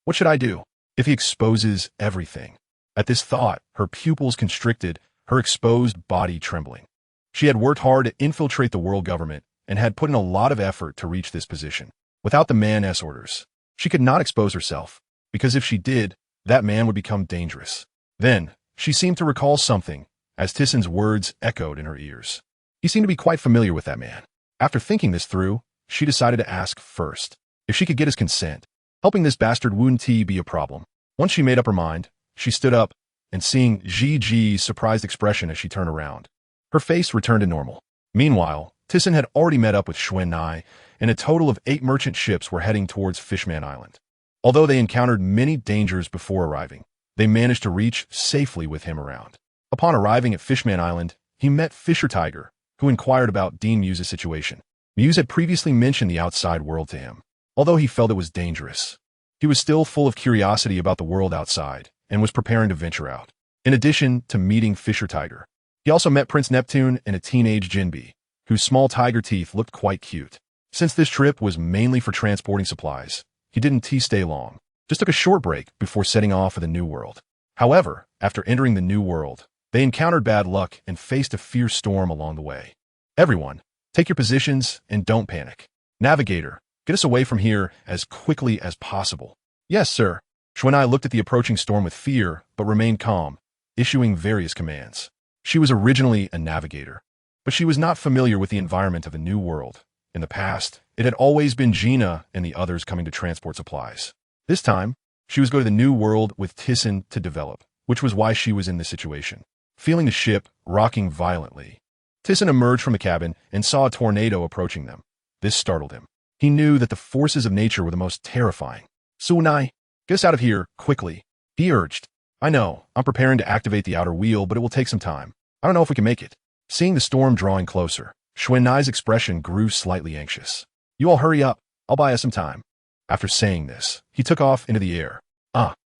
What should I do if he exposes everything? At this thought, her pupils constricted, her exposed body trembling. She had worked hard to infiltrate the world government and had put in a lot of effort to reach this position. Without the man's orders, she could not expose herself, because if she did, that man would become dangerous. Then, she seemed to recall something, as Tissen's words echoed in her ears. He seemed to be quite familiar with that man. After thinking this through, she decided to ask first if she could get his consent. Helping this bastard wouldn't be a problem. Once she made up her mind, she stood up, and seeing Gigi's surprised expression as she turned around, her face returned to normal. Meanwhile, Tissen had already met up with Xuan Nai, and a total of 8 merchant ships were heading towards Fishman Island. Although they encountered many dangers before arriving, they managed to reach safely with him around. Upon arriving at Fishman Island, he met Fisher Tiger, who inquired about Dean Muse's situation. Muse had previously mentioned the outside world to him. Although he felt it was dangerous, he was still full of curiosity about the world outside and was preparing to venture out. In addition to meeting Fisher Tiger, he also met Prince Neptune and a teenage Jinbei, whose small tiger teeth looked quite cute. Since this trip was mainly for transporting supplies, he didn't stay long, just took a short break before setting off for the New World. However, after entering the New World, they encountered bad luck and faced a fierce storm along the way. Everyone, take your positions and don't panic. Navigator, get us away from here as quickly as possible. Yes, sir. Xuanai looked at the approaching storm with fear, but remained calm, issuing various commands. She was originally a navigator, but she was not familiar with the environment of the New World. In the past, it had always been Gina and the others coming to transport supplies. This time, She was going to the New World with Thyssen to develop, which was why she was in this situation. Feeling the ship rocking violently, Thyssen emerged from the cabin and saw a tornado approaching them. This startled him. He knew that the forces of nature were the most terrifying. "Sunai, get us out of here, quickly," he urged. "I know, I'm preparing to activate the outer wheel, but it will take some time. I don't know if we can make it." Seeing the storm drawing closer, Xuanai's expression grew slightly anxious. "You all hurry up, I'll buy us some time." After saying this, he took off into the air.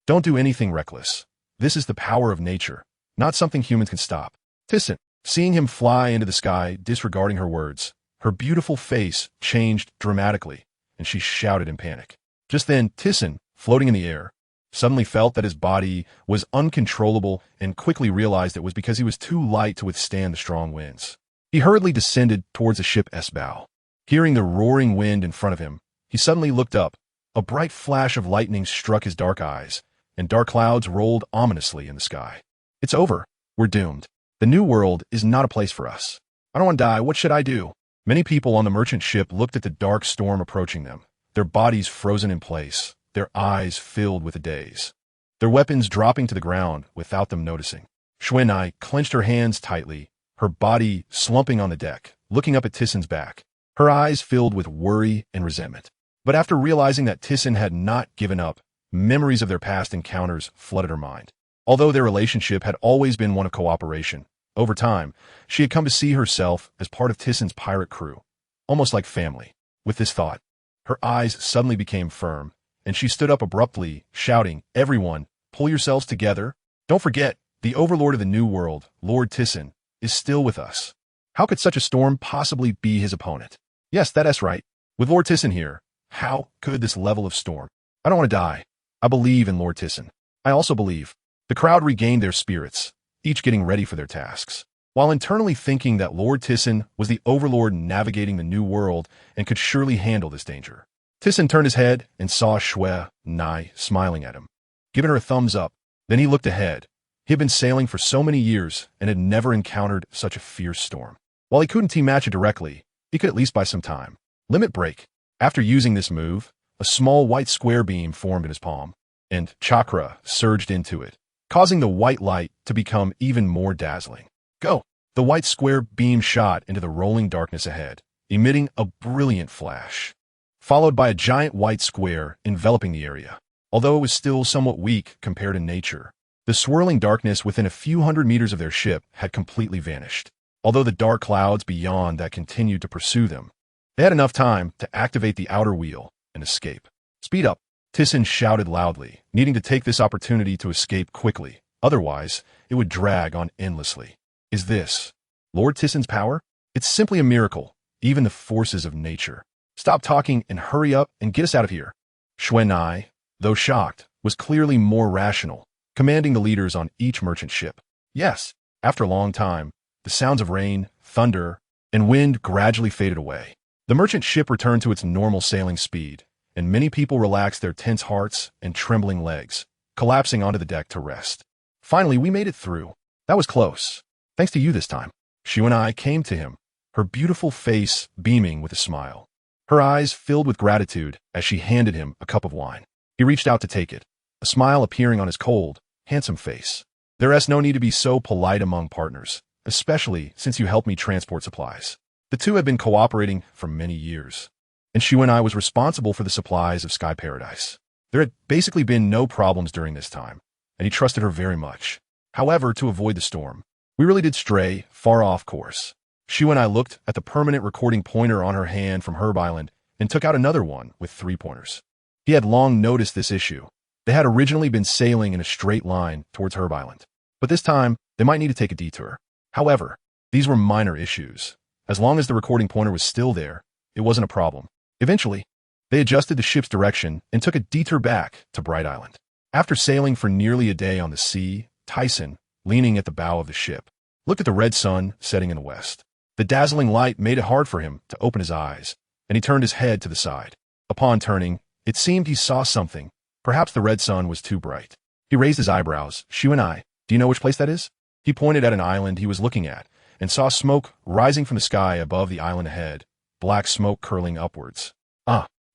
Don't do anything reckless. This is the power of nature, not something humans can stop." Thyssen, seeing him fly into the sky, disregarding her words, her beautiful face changed dramatically, and she shouted in panic. Just then, Thyssen, floating in the air, suddenly felt that his body was uncontrollable and quickly realized it was because he was too light to withstand the strong winds. He hurriedly descended towards the ship's bow. Hearing the roaring wind in front of him, he suddenly looked up. A bright flash of lightning struck his dark eyes, and dark clouds rolled ominously in the sky. "It's over. We're doomed. The New World is not a place for us. I don't want to die. What should I do?" Many people on the merchant ship looked at the dark storm approaching them, their bodies frozen in place, their eyes filled with a daze, their weapons dropping to the ground without them noticing. Xuanai clenched her hands tightly, her body slumping on the deck, looking up at Thyssen's back, her eyes filled with worry and resentment. But after realizing that Thyssen had not given up, memories of their past encounters flooded her mind. Although their relationship had always been one of cooperation, over time, she had come to see herself as part of Thyssen's pirate crew, almost like family. With this thought, her eyes suddenly became firm, and she stood up abruptly, shouting, "Everyone, pull yourselves together. Don't forget, the overlord of the New World, Lord Thyssen, is still with us. How could such a storm possibly be his opponent? Yes, that's right. With Lord Thyssen here, how could this level of storm? I don't want to die. I believe in Lord Thyssen. I also believe." The crowd regained their spirits, each getting ready for their tasks, while internally thinking that Lord Thyssen was the overlord navigating the New World and could surely handle this danger. Thyssen turned his head and saw Xuanai smiling at him, giving her a thumbs up. Then he looked ahead. He had been sailing for so many years and had never encountered such a fierce storm. While he couldn't team match it directly, he could at least buy some time. Limit break. After using this move, a small white square beam formed in his palm, and chakra surged into it, causing the white light to become even more dazzling. Go! The white square beam shot into the rolling darkness ahead, emitting a brilliant flash, followed by a giant white square enveloping the area. Although it was still somewhat weak compared to nature, the swirling darkness within a few hundred meters of their ship had completely vanished. Although the dark clouds beyond that continued to pursue them, they had enough time to activate the outer wheel and escape. "Speed up," Thyssen shouted loudly, needing to take this opportunity to escape quickly. Otherwise, it would drag on endlessly. Is this Lord Thyssen's power? It's simply a miracle, even the forces of nature. Stop talking and hurry up and get us out of here. Xuanai, though shocked, was clearly more rational, commanding the leaders on each merchant ship. Yes, after a long time, the sounds of rain, thunder, and wind gradually faded away. The merchant ship returned to its normal sailing speed, and many people relaxed their tense hearts and trembling legs, collapsing onto the deck to rest. Finally, we made it through. That was close. Thanks to you this time. Xuanai came to him, her beautiful face beaming with a smile, her eyes filled with gratitude as she handed him a cup of wine. He reached out to take it, a smile appearing on his cold, handsome face. There is no need to be so polite among partners, especially since you helped me transport supplies. The two had been cooperating for many years, and Xuanai was responsible for the supplies of Sky Paradise. There had basically been no problems during this time, and he trusted her very much. However, to avoid the storm, we really did stray far off course. Xuanai looked at the permanent recording pointer on her hand from Herb Island and took out another one with 3 pointers. He had long noticed this issue. They had originally been sailing in a straight line towards Herb Island, but this time they might need to take a detour. However, these were minor issues. As long as the recording pointer was still there, it wasn't a problem. Eventually, they adjusted the ship's direction and took a detour back to Bright Island. After sailing for nearly a day on the sea, Thyssen, leaning at the bow of the ship, looked at the red sun setting in the west. The dazzling light made it hard for him to open his eyes, and he turned his head to the side. Upon turning, it seemed he saw something. Perhaps the red sun was too bright. He raised his eyebrows. "Xuanai, do you know which place that is?" He pointed at an island he was looking at, and saw smoke rising from the sky above the island ahead, black smoke curling upwards.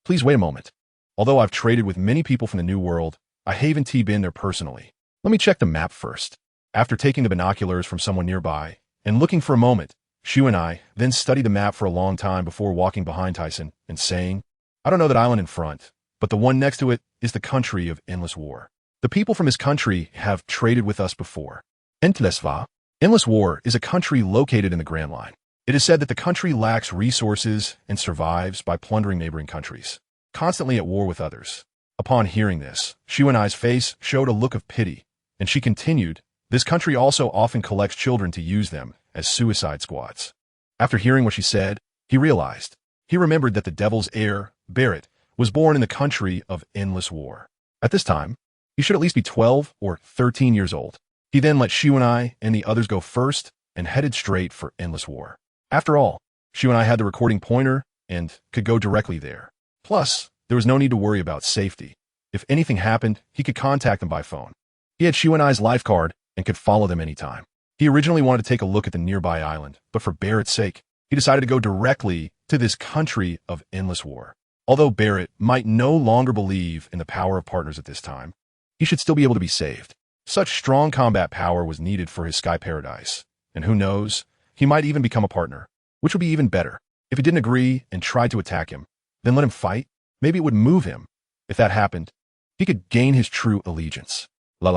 Please wait a moment. Although I've traded with many people from the New World, I haven't been there personally. Let me check the map first. After taking the binoculars from someone nearby and looking for a moment, Shu and I then studied the map for a long time before walking behind Tyson and saying, I don't know that island in front, but the one next to it is the country of endless war. The people from this country have traded with us before. Endless War is a country located in the Grand Line. It is said that the country lacks resources and survives by plundering neighboring countries, constantly at war with others. Upon hearing this, Shu and I's face showed a look of pity, and she continued, this country also often collects children to use them as suicide squads. After hearing what she said, he remembered that the devil's heir, Barrett, was born in the country of endless war. At this time, he should at least be 12 or 13 years old. He then let Shu and I and the others go first and headed straight for endless war. After all, Shu and I had the recording pointer and could go directly there. Plus, there was no need to worry about safety. If anything happened, he could contact them by phone. He had Shu and I's life card and could follow them anytime. He originally wanted to take a look at the nearby island, but for Barrett's sake, he decided to go directly to this country of endless war. Although Barrett might no longer believe in the power of partners at this time, he should still be able to be saved. Such strong combat power was needed for his sky paradise, and who knows, he might even become a partner, which would be even better. If he didn't agree and tried to attack him, then let him fight. Maybe it would move him. If that happened, he could gain his true allegiance. Once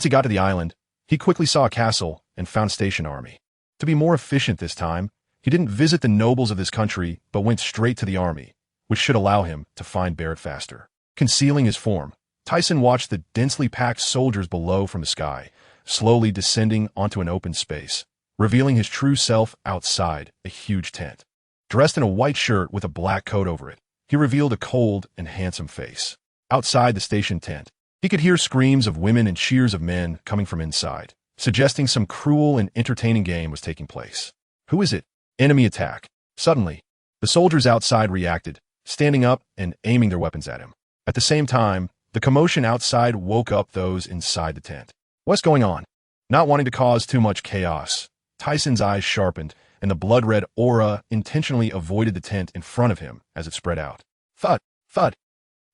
he got to the island, he quickly saw a castle and found a station army. To be more efficient this time, he didn't visit the nobles of this country, but went straight to the army, which should allow him to find Barrett faster. Concealing his form, Tyson watched the densely packed soldiers below from the sky, slowly descending onto an open space, revealing his true self outside a huge tent. Dressed in a white shirt with a black coat over it, he revealed a cold and handsome face. Outside the station tent, he could hear screams of women and cheers of men coming from inside, suggesting some cruel and entertaining game was taking place. Who is it? Enemy attack. Suddenly, the soldiers outside reacted, standing up and aiming their weapons at him. At the same time, the commotion outside woke up those inside the tent. What's going on? Not wanting to cause too much chaos, Tyson's eyes sharpened, and the blood-red aura intentionally avoided the tent in front of him as it spread out. Thud, thud.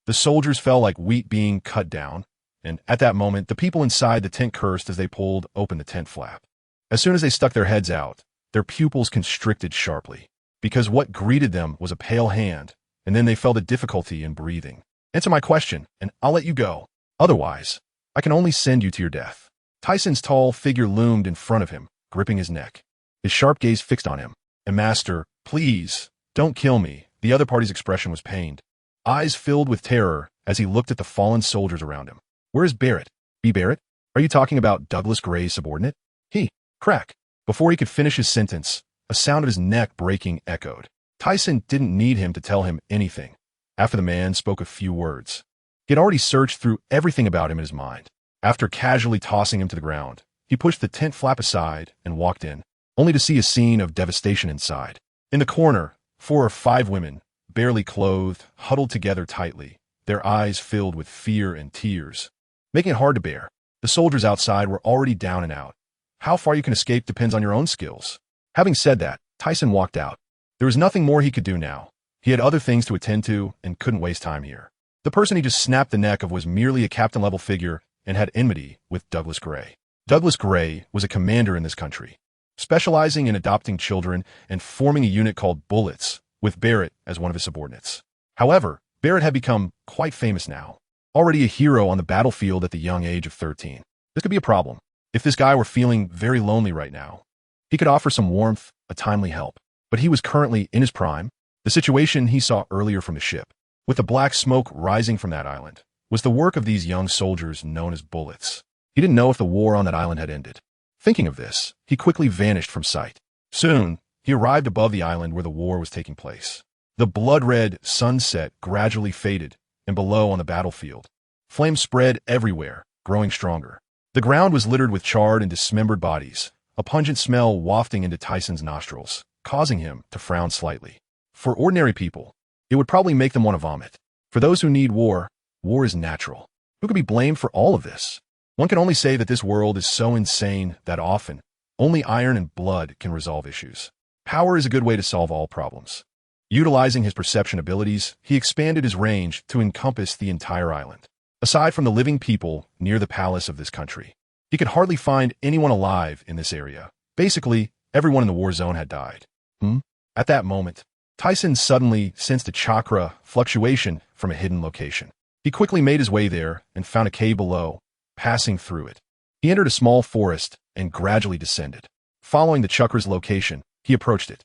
The soldiers fell like wheat being cut down, and at that moment, the people inside the tent cursed as they pulled open the tent flap. As soon as they stuck their heads out, their pupils constricted sharply, because what greeted them was a pale hand, and then they felt a difficulty in breathing. Answer my question, and I'll let you go. Otherwise, I can only send you to your death. Tyson's tall figure loomed in front of him, gripping his neck. His sharp gaze fixed on him. And Master, please, don't kill me. The other party's expression was pained, eyes filled with terror as he looked at the fallen soldiers around him. Where is Barrett? B. Barrett? Are you talking about Douglas Gray's subordinate? Crack. Before he could finish his sentence, a sound of his neck breaking echoed. Tyson didn't need him to tell him anything. After the man spoke a few words, he had already searched through everything about him in his mind. After casually tossing him to the ground, he pushed the tent flap aside and walked in, only to see a scene of devastation inside. In the corner, 4 or 5 women, barely clothed, huddled together tightly, their eyes filled with fear and tears, making it hard to bear. The soldiers outside were already down and out. How far you can escape depends on your own skills. Having said that, Tyson walked out. There was nothing more he could do now. He had other things to attend to and couldn't waste time here. The person he just snapped the neck of was merely a captain-level figure and had enmity with Douglas Gray. Douglas Gray was a commander in this country, specializing in adopting children and forming a unit called Bullets, with Barrett as one of his subordinates. However, Barrett had become quite famous now, already a hero on the battlefield at the young age of 13. This could be a problem. If this guy were feeling very lonely right now, he could offer some warmth, a timely help. But he was currently in his prime. The situation he saw earlier from the ship, with the black smoke rising from that island, was the work of these young soldiers known as Bullets. He didn't know if the war on that island had ended. Thinking of this, he quickly vanished from sight. Soon, he arrived above the island where the war was taking place. The blood-red sunset gradually faded, and below on the battlefield, flames spread everywhere, growing stronger. The ground was littered with charred and dismembered bodies, a pungent smell wafting into Tyson's nostrils, causing him to frown slightly. For ordinary people, it would probably make them want to vomit. For those who need war, war is natural. Who could be blamed for all of this? One can only say that this world is so insane that often, only iron and blood can resolve issues. Power is a good way to solve all problems. Utilizing his perception abilities, he expanded his range to encompass the entire island. Aside from the living people near the palace of this country, he could hardly find anyone alive in this area. Basically, everyone in the war zone had died. At that moment, Tisen suddenly sensed a chakra fluctuation from a hidden location. He quickly made his way there and found a cave below, passing through it. He entered a small forest and gradually descended. Following the chakra's location, he approached it.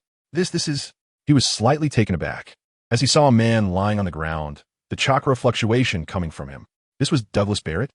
He was slightly taken aback as he saw a man lying on the ground, the chakra fluctuation coming from him. This was Douglas Barrett.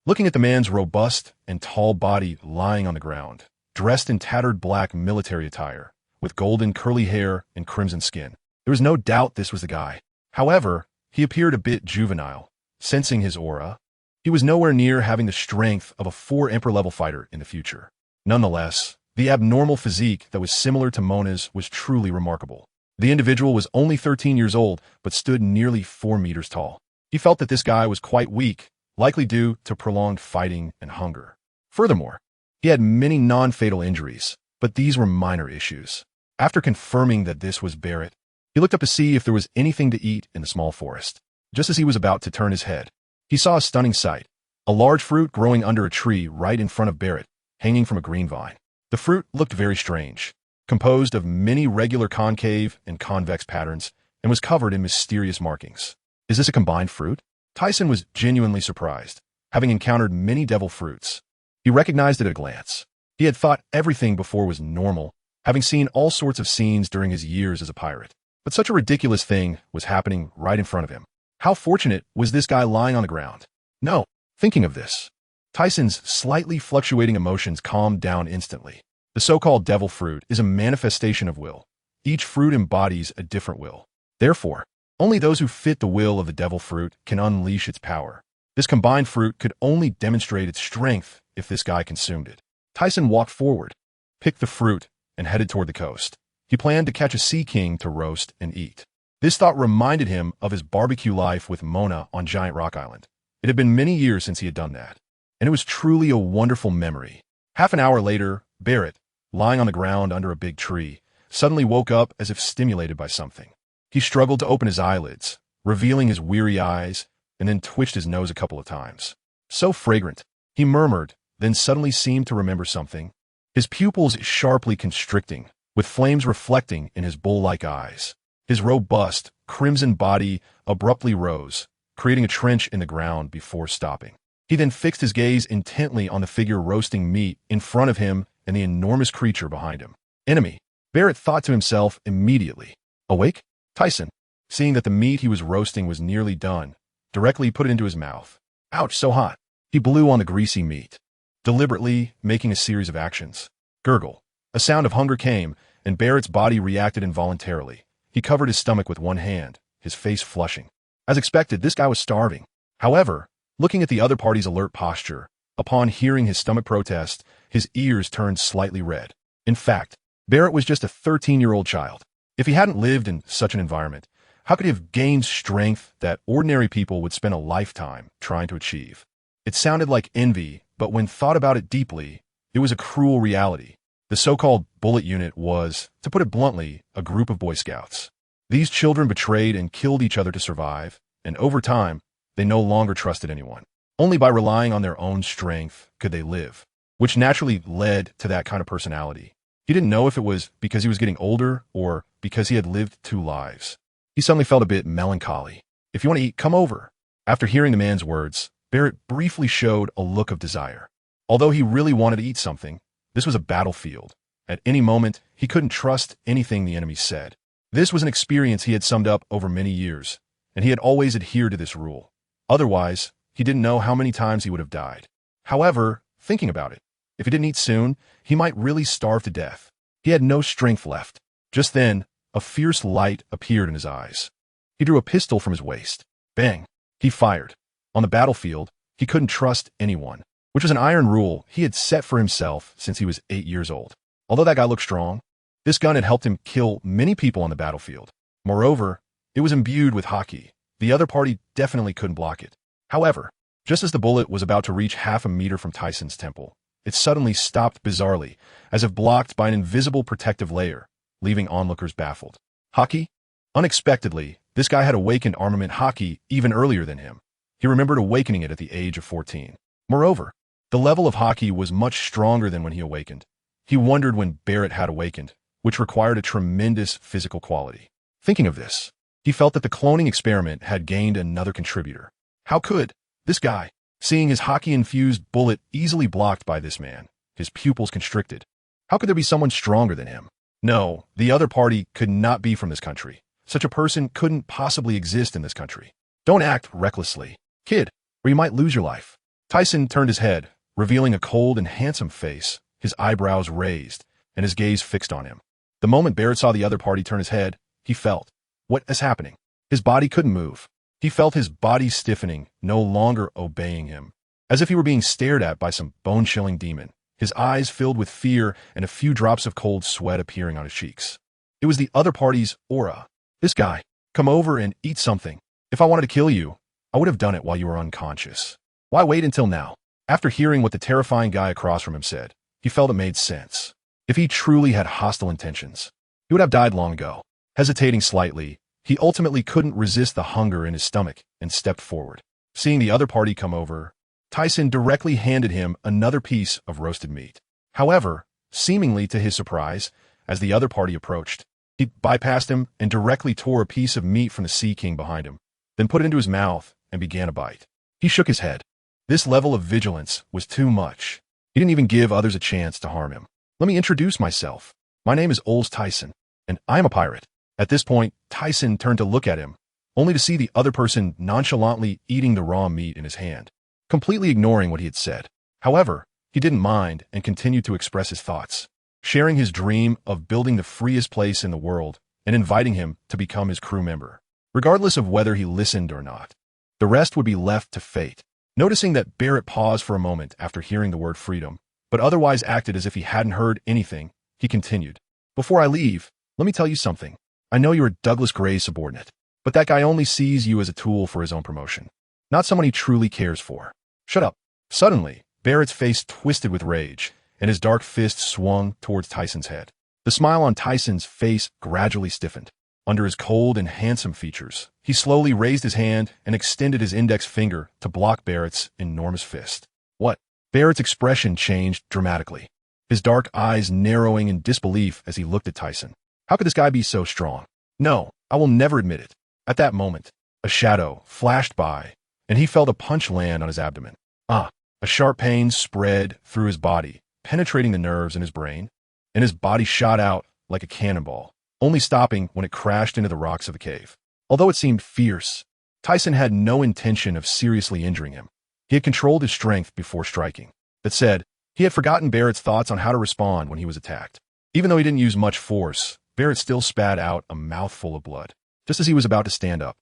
Looking at the man's robust and tall body lying on the ground, dressed in tattered black military attire, with golden curly hair and crimson skin, there was no doubt this was the guy. However, he appeared a bit juvenile. Sensing his aura, he was nowhere near having the strength of a 4 Emperor-level fighter in the future. Nonetheless, the abnormal physique that was similar to Mona's was truly remarkable. The individual was only 13 years old, but stood nearly 4 meters tall. He felt that this guy was quite weak, likely due to prolonged fighting and hunger. Furthermore, he had many non-fatal injuries, but these were minor issues. After confirming that this was Barrett, he looked up to see if there was anything to eat in the small forest. Just as he was about to turn his head, he saw a stunning sight, a large fruit growing under a tree right in front of Barrett, hanging from a green vine. The fruit looked very strange, composed of many regular concave and convex patterns, and was covered in mysterious markings. Is this a combined fruit? Tisen was genuinely surprised, having encountered many devil fruits. He recognized it at a glance. He had thought everything before was normal, having seen all sorts of scenes during his years as a pirate. But such a ridiculous thing was happening right in front of him. How fortunate was this guy lying on the ground? No. Thinking of this, Tisen's slightly fluctuating emotions calmed down instantly. The so-called devil fruit is a manifestation of will. Each fruit embodies a different will. Therefore, only those who fit the will of the devil fruit can unleash its power. This combined fruit could only demonstrate its strength if this guy consumed it. Tisen walked forward, picked the fruit, and headed toward the coast. He planned to catch a sea king to roast and eat. This thought reminded him of his barbecue life with Mona on Giant Rock Island. It had been many years since he had done that, and it was truly a wonderful memory. Half an hour later, Barrett, lying on the ground under a big tree, suddenly woke up as if stimulated by something. He struggled to open his eyelids, revealing his weary eyes, and then twitched his nose a couple of times. So fragrant, he murmured, then suddenly seemed to remember something. His pupils sharply constricting, with flames reflecting in his bull-like eyes. His robust, crimson body abruptly rose, creating a trench in the ground before stopping. He then fixed his gaze intently on the figure roasting meat in front of him and the enormous creature behind him. Enemy, Barrett thought to himself immediately. Awake? Tisen, seeing that the meat he was roasting was nearly done, directly put it into his mouth. Ouch, so hot. He blew on the greasy meat, deliberately making a series of actions. Gurgle. A sound of hunger came, and Barrett's body reacted involuntarily. He covered his stomach with one hand, his face flushing. As expected, this guy was starving. However, looking at the other party's alert posture, upon hearing his stomach protest, his ears turned slightly red. In fact, Barrett was just a 13-year-old child. If he hadn't lived in such an environment, how could he have gained strength that ordinary people would spend a lifetime trying to achieve? It sounded like envy, but when thought about it deeply, it was a cruel reality. The so-called bullet unit was, to put it bluntly, a group of Boy Scouts. These children betrayed and killed each other to survive, and over time, they no longer trusted anyone. Only by relying on their own strength could they live, which naturally led to that kind of personality. He didn't know if it was because he was getting older or because he had lived 2 lives. He suddenly felt a bit melancholy. If you want to eat, come over. After hearing the man's words, Barrett briefly showed a look of desire. Although he really wanted to eat something, this was a battlefield. At any moment, he couldn't trust anything the enemy said. This was an experience he had summed up over many years, and he had always adhered to this rule. Otherwise, he didn't know how many times he would have died. However, thinking about it, if he didn't eat soon, he might really starve to death. He had no strength left. Just then, a fierce light appeared in his eyes. He drew a pistol from his waist. Bang! He fired. On the battlefield, he couldn't trust anyone, which was an iron rule he had set for himself since he was 8 years old. Although that guy looked strong, this gun had helped him kill many people on the battlefield. Moreover, it was imbued with hockey. The other party definitely couldn't block it. However, just as the bullet was about to reach half a meter from Tisen's temple, it suddenly stopped bizarrely, as if blocked by an invisible protective layer, leaving onlookers baffled. Hockey? Unexpectedly, this guy had awakened armament hockey even earlier than him. He remembered awakening it at the age of 14. Moreover, the level of hockey was much stronger than when he awakened. He wondered when Barrett had awakened, which required a tremendous physical quality. Thinking of this, he felt that the cloning experiment had gained another contributor. How could this guy, seeing his hockey-infused bullet easily blocked by this man, his pupils constricted, how could there be someone stronger than him? No, the other party could not be from this country. Such a person couldn't possibly exist in this country. Don't act recklessly, kid, or you might lose your life. Tisen turned his head, revealing a cold and handsome face, his eyebrows raised, and his gaze fixed on him. The moment Barrett saw the other party turn his head, he felt, what is happening? His body couldn't move. He felt his body stiffening, no longer obeying him. As if he were being stared at by some bone-chilling demon, his eyes filled with fear and a few drops of cold sweat appearing on his cheeks. It was the other party's aura. This guy, come over and eat something. If I wanted to kill you, I would have done it while you were unconscious. Why wait until now? After hearing what the terrifying guy across from him said, he felt it made sense. If he truly had hostile intentions, he would have died long ago. Hesitating slightly, he ultimately couldn't resist the hunger in his stomach and stepped forward. Seeing the other party come over, Tisen directly handed him another piece of roasted meat. However, seemingly to his surprise, as the other party approached, he bypassed him and directly tore a piece of meat from the Sea King behind him, then put it into his mouth and began a bite. He shook his head. This level of vigilance was too much. He didn't even give others a chance to harm him. Let me introduce myself. My name is Ols Tisen, and I'm a pirate. At this point, Tisen turned to look at him, only to see the other person nonchalantly eating the raw meat in his hand, completely ignoring what he had said. However, he didn't mind and continued to express his thoughts, sharing his dream of building the freest place in the world and inviting him to become his crew member, regardless of whether he listened or not. The rest would be left to fate. Noticing that Barrett paused for a moment after hearing the word freedom, but otherwise acted as if he hadn't heard anything, he continued. Before I leave, let me tell you something. I know you're Douglas Gray's subordinate, but that guy only sees you as a tool for his own promotion, not someone he truly cares for. Shut up. Suddenly, Barrett's face twisted with rage, and his dark fist swung towards Tisen's head. The smile on Tisen's face gradually stiffened. Under his cold and handsome features, he slowly raised his hand and extended his index finger to block Barrett's enormous fist. What? Barrett's expression changed dramatically, his dark eyes narrowing in disbelief as he looked at Tisen. How could this guy be so strong? No, I will never admit it. At that moment, a shadow flashed by, and he felt a punch land on his abdomen. A sharp pain spread through his body, penetrating the nerves in his brain, and his body shot out like a cannonball, only stopping when it crashed into the rocks of the cave. Although it seemed fierce, Tisen had no intention of seriously injuring him. He had controlled his strength before striking. That said, he had forgotten Barrett's thoughts on how to respond when he was attacked. Even though he didn't use much force, Barrett still spat out a mouthful of blood. Just as he was about to stand up,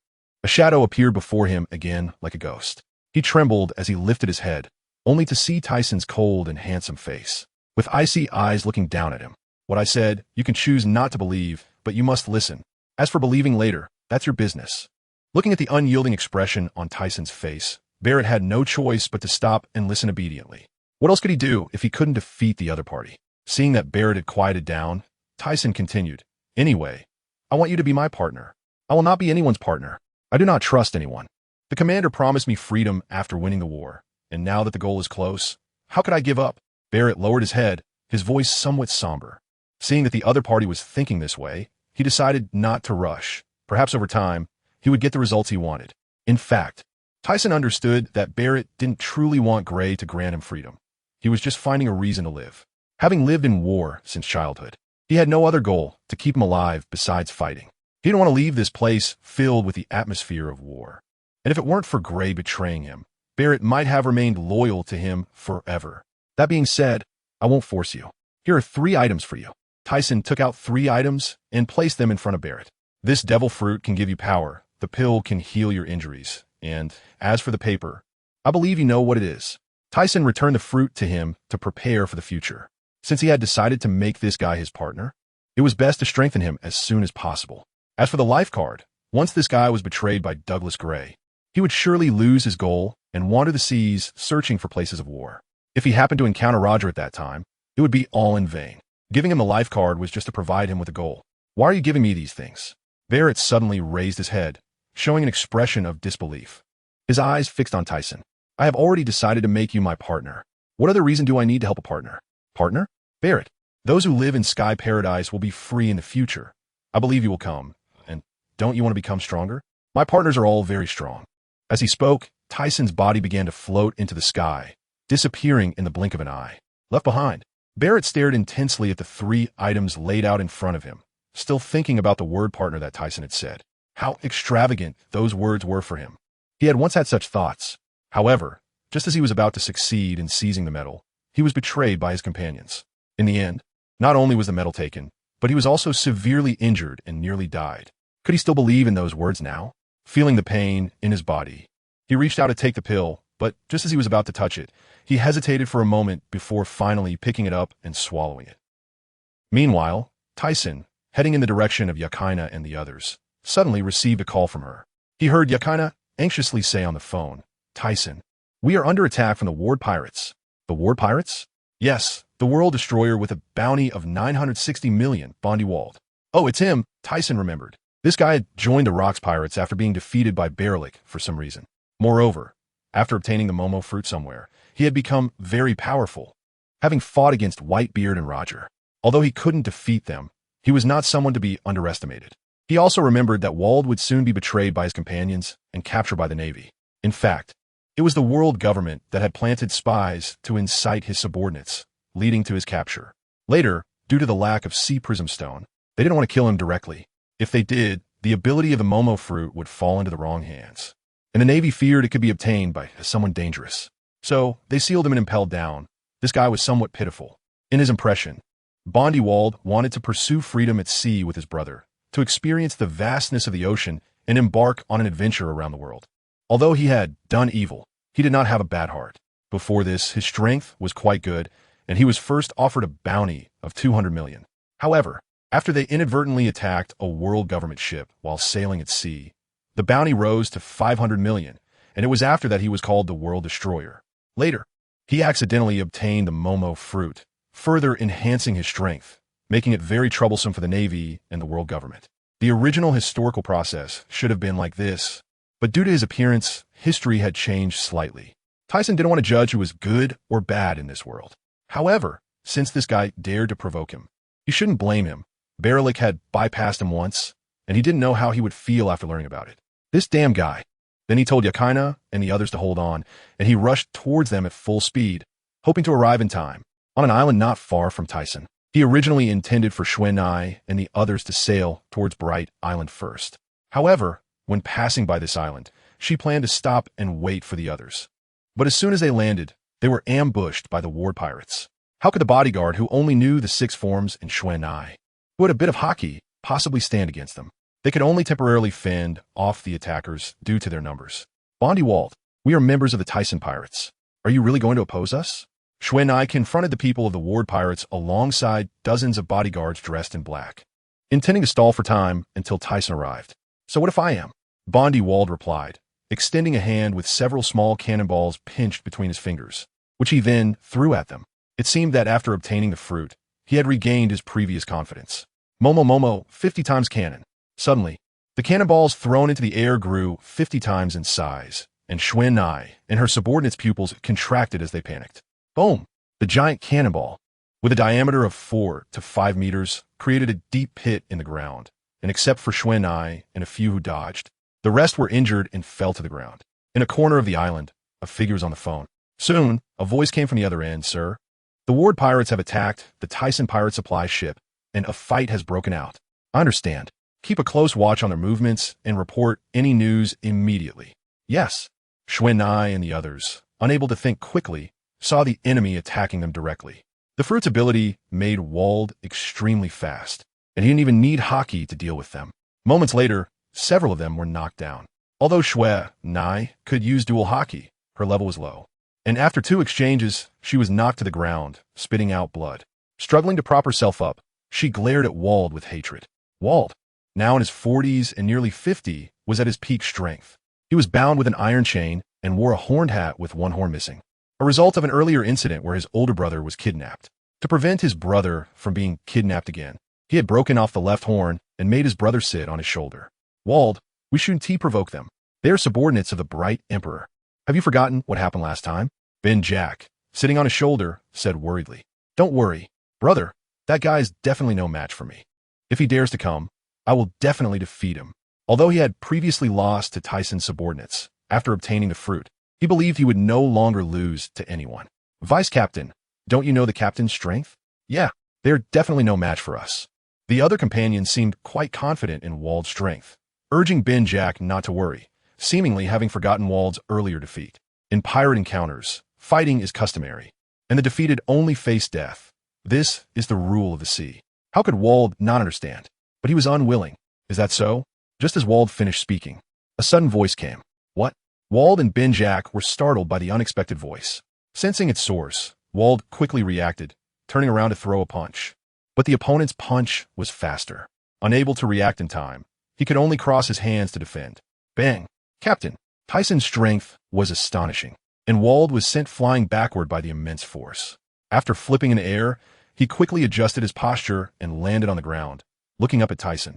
a shadow appeared before him again like a ghost. He trembled as he lifted his head, only to see Tisen's cold and handsome face, with icy eyes looking down at him. What I said, you can choose not to believe, but you must listen. As for believing later, that's your business. Looking at the unyielding expression on Tisen's face, Barrett had no choice but to stop and listen obediently. What else could he do if he couldn't defeat the other party? Seeing that Barrett had quieted down, Tisen continued, Anyway, I want you to be my partner. I will not be anyone's partner. I do not trust anyone. The commander promised me freedom after winning the war, and now that the goal is close, how could I give up? Barrett lowered his head, his voice somewhat somber. Seeing that the other party was thinking this way, he decided not to rush. Perhaps over time, he would get the results he wanted. In fact, Tisen understood that Barrett didn't truly want Gray to grant him freedom. He was just finding a reason to live. Having lived in war since childhood, he had no other goal to keep him alive besides fighting. He didn't want to leave this place filled with the atmosphere of war. And if it weren't for Gray betraying him, Barrett might have remained loyal to him forever. That being said, I won't force you. Here are 3 items for you. Tisen took out 3 items and placed them in front of Barrett. This devil fruit can give you power. The pill can heal your injuries. And as for the paper, I believe you know what it is. Tisen returned the fruit to him to prepare for the future. Since he had decided to make this guy his partner, it was best to strengthen him as soon as possible. As for the life card, once this guy was betrayed by Douglas Gray, he would surely lose his goal and wander the seas searching for places of war. If he happened to encounter Roger at that time, it would be all in vain. Giving him the life card was just to provide him with a goal. Why are you giving me these things? Barrett suddenly raised his head, showing an expression of disbelief. His eyes fixed on Tyson. I have already decided to make you my partner. What other reason do I need to help a partner? Partner? Barrett, those who live in Sky Paradise will be free in the future. I believe you will come. And don't you want to become stronger? My partners are all very strong. As he spoke, Tyson's body began to float into the sky, disappearing in the blink of an eye. Left behind, Barrett stared intensely at the 3 items laid out in front of him, still thinking about the word partner that Tyson had said. How extravagant those words were for him. He had once had such thoughts. However, just as he was about to succeed in seizing the medal, he was betrayed by his companions. In the end, not only was the medal taken, but he was also severely injured and nearly died. Could he still believe in those words now? Feeling the pain in his body, he reached out to take the pill, but just as he was about to touch it, he hesitated for a moment before finally picking it up and swallowing it. Meanwhile, Tyson, heading in the direction of Yakaina and the others, suddenly received a call from her. He heard Yakaina anxiously say on the phone, Tyson, we are under attack from the Ward Pirates. The Ward Pirates? Yes, the world destroyer with a bounty of 960 million, WorldGov't. Oh, it's him, Tyson remembered. This guy had joined the Rocks Pirates after being defeated by Berlik for some reason. Moreover, after obtaining the Momo fruit somewhere, he had become very powerful, having fought against Whitebeard and Roger. Although he couldn't defeat them, he was not someone to be underestimated. He also remembered that Wald would soon be betrayed by his companions and captured by the Navy. In fact, it was the world government that had planted spies to incite his subordinates, leading to his capture. Later, due to the lack of sea prism stone, they didn't want to kill him directly. If they did, the ability of the Momo fruit would fall into the wrong hands. And the Navy feared it could be obtained by someone dangerous. So, they sealed him and impelled down. This guy was somewhat pitiful. In his impression, WorldGov't wanted to pursue freedom at sea with his brother, to experience the vastness of the ocean and embark on an adventure around the world. Although he had done evil, he did not have a bad heart. Before this, his strength was quite good, and he was first offered a bounty of 200 million. However, after they inadvertently attacked a world government ship while sailing at sea, the bounty rose to 500 million, and it was after that he was called the World Destroyer. Later, he accidentally obtained the Momo fruit, further enhancing his strength, making it very troublesome for the Navy and the world government. The original historical process should have been like this, but due to his appearance, history had changed slightly. Tyson didn't want to judge who was good or bad in this world. However, since this guy dared to provoke him, he shouldn't blame him. Berlik had bypassed him once, and he didn't know how he would feel after learning about it. This damn guy. Then he told Yakaina and the others to hold on, and he rushed towards them at full speed, hoping to arrive in time, on an island not far from Tyson. He originally intended for Xuanai and the others to sail towards Bright Island first. However, when passing by this island, she planned to stop and wait for the others. But as soon as they landed, they were ambushed by the Ward Pirates. How could the bodyguard, who only knew the 6 forms in Xuanai, who had a bit of hockey, possibly stand against them? They could only temporarily fend off the attackers due to their numbers. WorldGov't, we are members of the Tyson Pirates. Are you really going to oppose us? Xuanai confronted the people of the Ward Pirates alongside dozens of bodyguards dressed in black, intending to stall for time until Tyson arrived. So what if I am? WorldGov't replied, extending a hand with several small cannonballs pinched between his fingers, which he then threw at them. It seemed that after obtaining the fruit, he had regained his previous confidence. Momo Momo, 50 times cannon. Suddenly, the cannonballs thrown into the air grew 50 times in size, and Xuanai and her subordinates' pupils contracted as they panicked. Boom! The giant cannonball, with a diameter of 4 to 5 meters, created a deep pit in the ground, and except for Xuanai and a few who dodged, the rest were injured and fell to the ground. In a corner of the island, a figure was on the phone. Soon, a voice came from the other end. Sir, the Ward Pirates have attacked the Tyson Pirate supply ship, and a fight has broken out. I understand. Keep a close watch on their movements and report any news immediately. Yes. Xuanai and the others, unable to think quickly, saw the enemy attacking them directly. The fruit's ability made Wald extremely fast, and he didn't even need hockey to deal with them. Moments later, several of them were knocked down. Although Xuanai could use dual hockey, her level was low, and after 2 exchanges, she was knocked to the ground, spitting out blood. Struggling to prop herself up, she glared at Wald with hatred. Wald, now in his 40s and nearly 50, was at his peak strength. He was bound with an iron chain and wore a horned hat with 1 horn missing, a result of an earlier incident where his older brother was kidnapped. To prevent his brother from being kidnapped again, he had broken off the left horn and made his brother sit on his shoulder. Wald, we shouldn't provoke them. They are subordinates of the bright emperor. Have you forgotten what happened last time? Ben Jack, sitting on his shoulder, said worriedly. Don't worry, brother. That guy is definitely no match for me. If he dares to come, I will definitely defeat him. Although he had previously lost to Tyssen's subordinates after obtaining the fruit, he believed he would no longer lose to anyone. Vice Captain, don't you know the captain's strength? Yeah, they are definitely no match for us. The other companions seemed quite confident in Wald's strength, urging Ben Jack not to worry, seemingly having forgotten Wald's earlier defeat. In pirate encounters, fighting is customary, and the defeated only face death. This is the rule of the sea. How could Wald not understand? But he was unwilling. Is that so? Just as Wald finished speaking, a sudden voice came. What? Wald and Ben Jack were startled by the unexpected voice. Sensing its source, Wald quickly reacted, turning around to throw a punch. But the opponent's punch was faster. Unable to react in time, he could only cross his hands to defend. Bang! Captain, Tyssen's strength was astonishing, and Wald was sent flying backward by the immense force. After flipping in the air, he quickly adjusted his posture and landed on the ground, looking up at Tyssen.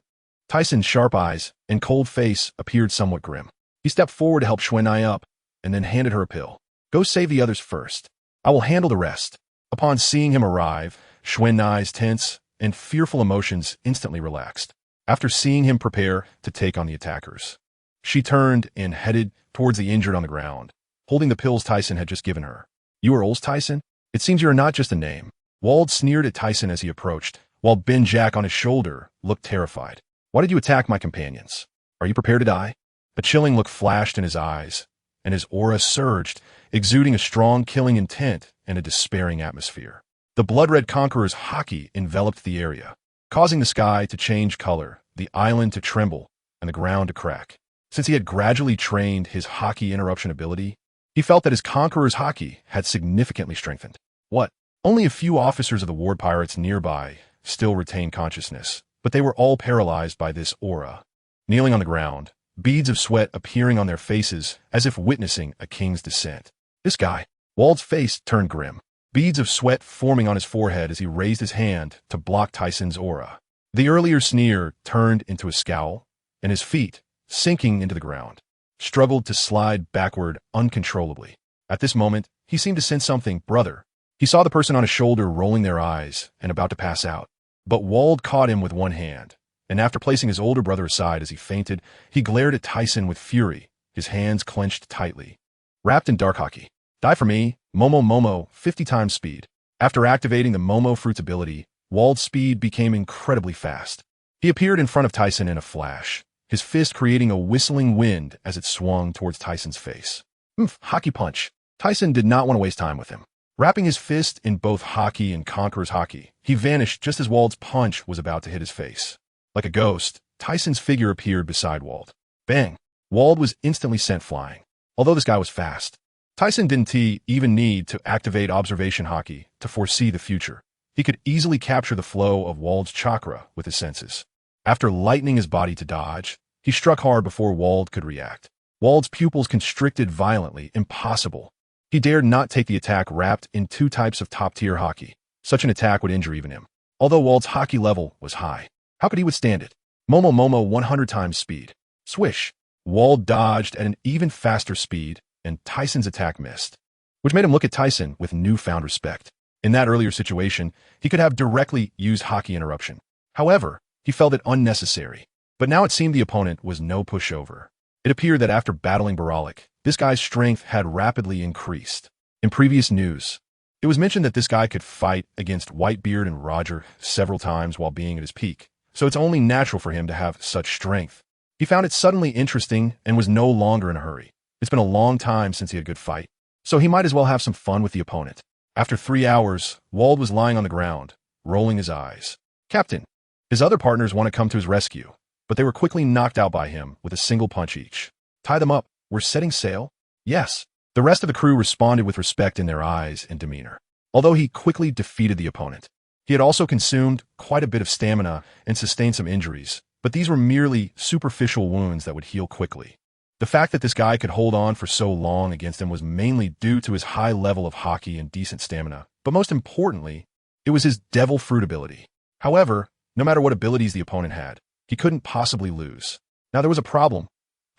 Tyssen's sharp eyes and cold face appeared somewhat grim. He stepped forward to help Xuanai up, and then handed her a pill. Go save the others first. I will handle the rest. Upon seeing him arrive, Xuanai's tense and fearful emotions instantly relaxed. After seeing him prepare to take on the attackers, she turned and headed towards the injured on the ground, holding the pills Tyssen had just given her. You are Ols Tisen? It seems you are not just a name. Wald sneered at Tyssen as he approached, while Ben Jack on his shoulder looked terrified. Why did you attack my companions? Are you prepared to die? A chilling look flashed in his eyes, and his aura surged, exuding a strong killing intent and a despairing atmosphere. The blood-red conqueror's haki enveloped the area, causing the sky to change color, the island to tremble, and the ground to crack. Since he had gradually trained his haki interruption ability, he felt that his conqueror's haki had significantly strengthened. What? Only a few officers of the ward pirates nearby still retained consciousness, but they were all paralyzed by this aura. Kneeling on the ground, beads of sweat appearing on their faces as if witnessing a king's descent. This guy, Wald's face turned grim, beads of sweat forming on his forehead as he raised his hand to block Tyssen's aura. The earlier sneer turned into a scowl, and his feet, sinking into the ground, struggled to slide backward uncontrollably. At this moment, he seemed to sense something, brother. He saw the person on his shoulder rolling their eyes and about to pass out. But Wald caught him with one hand, and after placing his older brother aside as he fainted, he glared at Tyssen with fury, his hands clenched tightly. Wrapped in dark haki. Die for me, Momo, 50 times speed. After activating the Momo fruit's ability, Wald's speed became incredibly fast. He appeared in front of Tyssen in a flash, his fist creating a whistling wind as it swung towards Tyssen's face. Haki punch. Tyssen did not want to waste time with him. Wrapping his fist in both haki and conqueror's haki, he vanished just as Wald's punch was about to hit his face. Like a ghost, Tyssen's figure appeared beside Wald. Bang! Wald was instantly sent flying. Although this guy was fast, Tyssen didn't even need to activate observation haki to foresee the future. He could easily capture the flow of Wald's chakra with his senses. After lightening his body to dodge, he struck hard before Wald could react. Wald's pupils constricted violently, impossible. He dared not take the attack wrapped in two types of top-tier haki. Such an attack would injure even him. Although Wald's haki level was high, how could he withstand it? Momo 100 times speed. Swish! Wald dodged at an even faster speed, and Tyssen's attack missed, which made him look at Tyssen with newfound respect. In that earlier situation, he could have directly used haki interruption. However, he felt it unnecessary. But now it seemed the opponent was no pushover. It appeared that after battling Baralik, this guy's strength had rapidly increased. In previous news, it was mentioned that this guy could fight against Whitebeard and Roger several times while being at his peak, so it's only natural for him to have such strength. He found it suddenly interesting and was no longer in a hurry. It's been a long time since he had a good fight, so he might as well have some fun with the opponent. After 3 hours, Wald was lying on the ground, rolling his eyes. Captain, his other partners want to come to his rescue, but they were quickly knocked out by him with a single punch each. Tie them up. We're setting sail? Yes. The rest of the crew responded with respect in their eyes and demeanor. Although he quickly defeated the opponent, he had also consumed quite a bit of stamina and sustained some injuries, but these were merely superficial wounds that would heal quickly. The fact that this guy could hold on for so long against him was mainly due to his high level of haki and decent stamina, but most importantly, it was his devil fruit ability. However, no matter what abilities the opponent had, He couldn't possibly lose. Now there was a problem.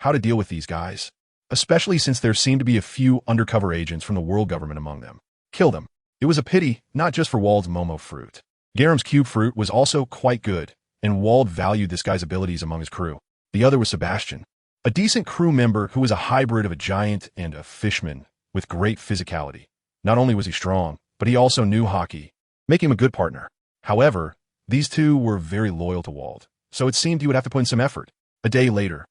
How to deal with these guys? Especially since there seemed to be a few undercover agents from the world government among them. Kill them. It was a pity, not just for Wald's Momo fruit. Garam's cube fruit was also quite good, and Wald valued this guy's abilities among his crew. The other was Sebastian, a decent crew member who was a hybrid of a giant and a fishman with great physicality. Not only was he strong, but he also knew hockey, making him a good partner. However, these two were very loyal to Wald, so it seemed he would have to put in some effort. A day later,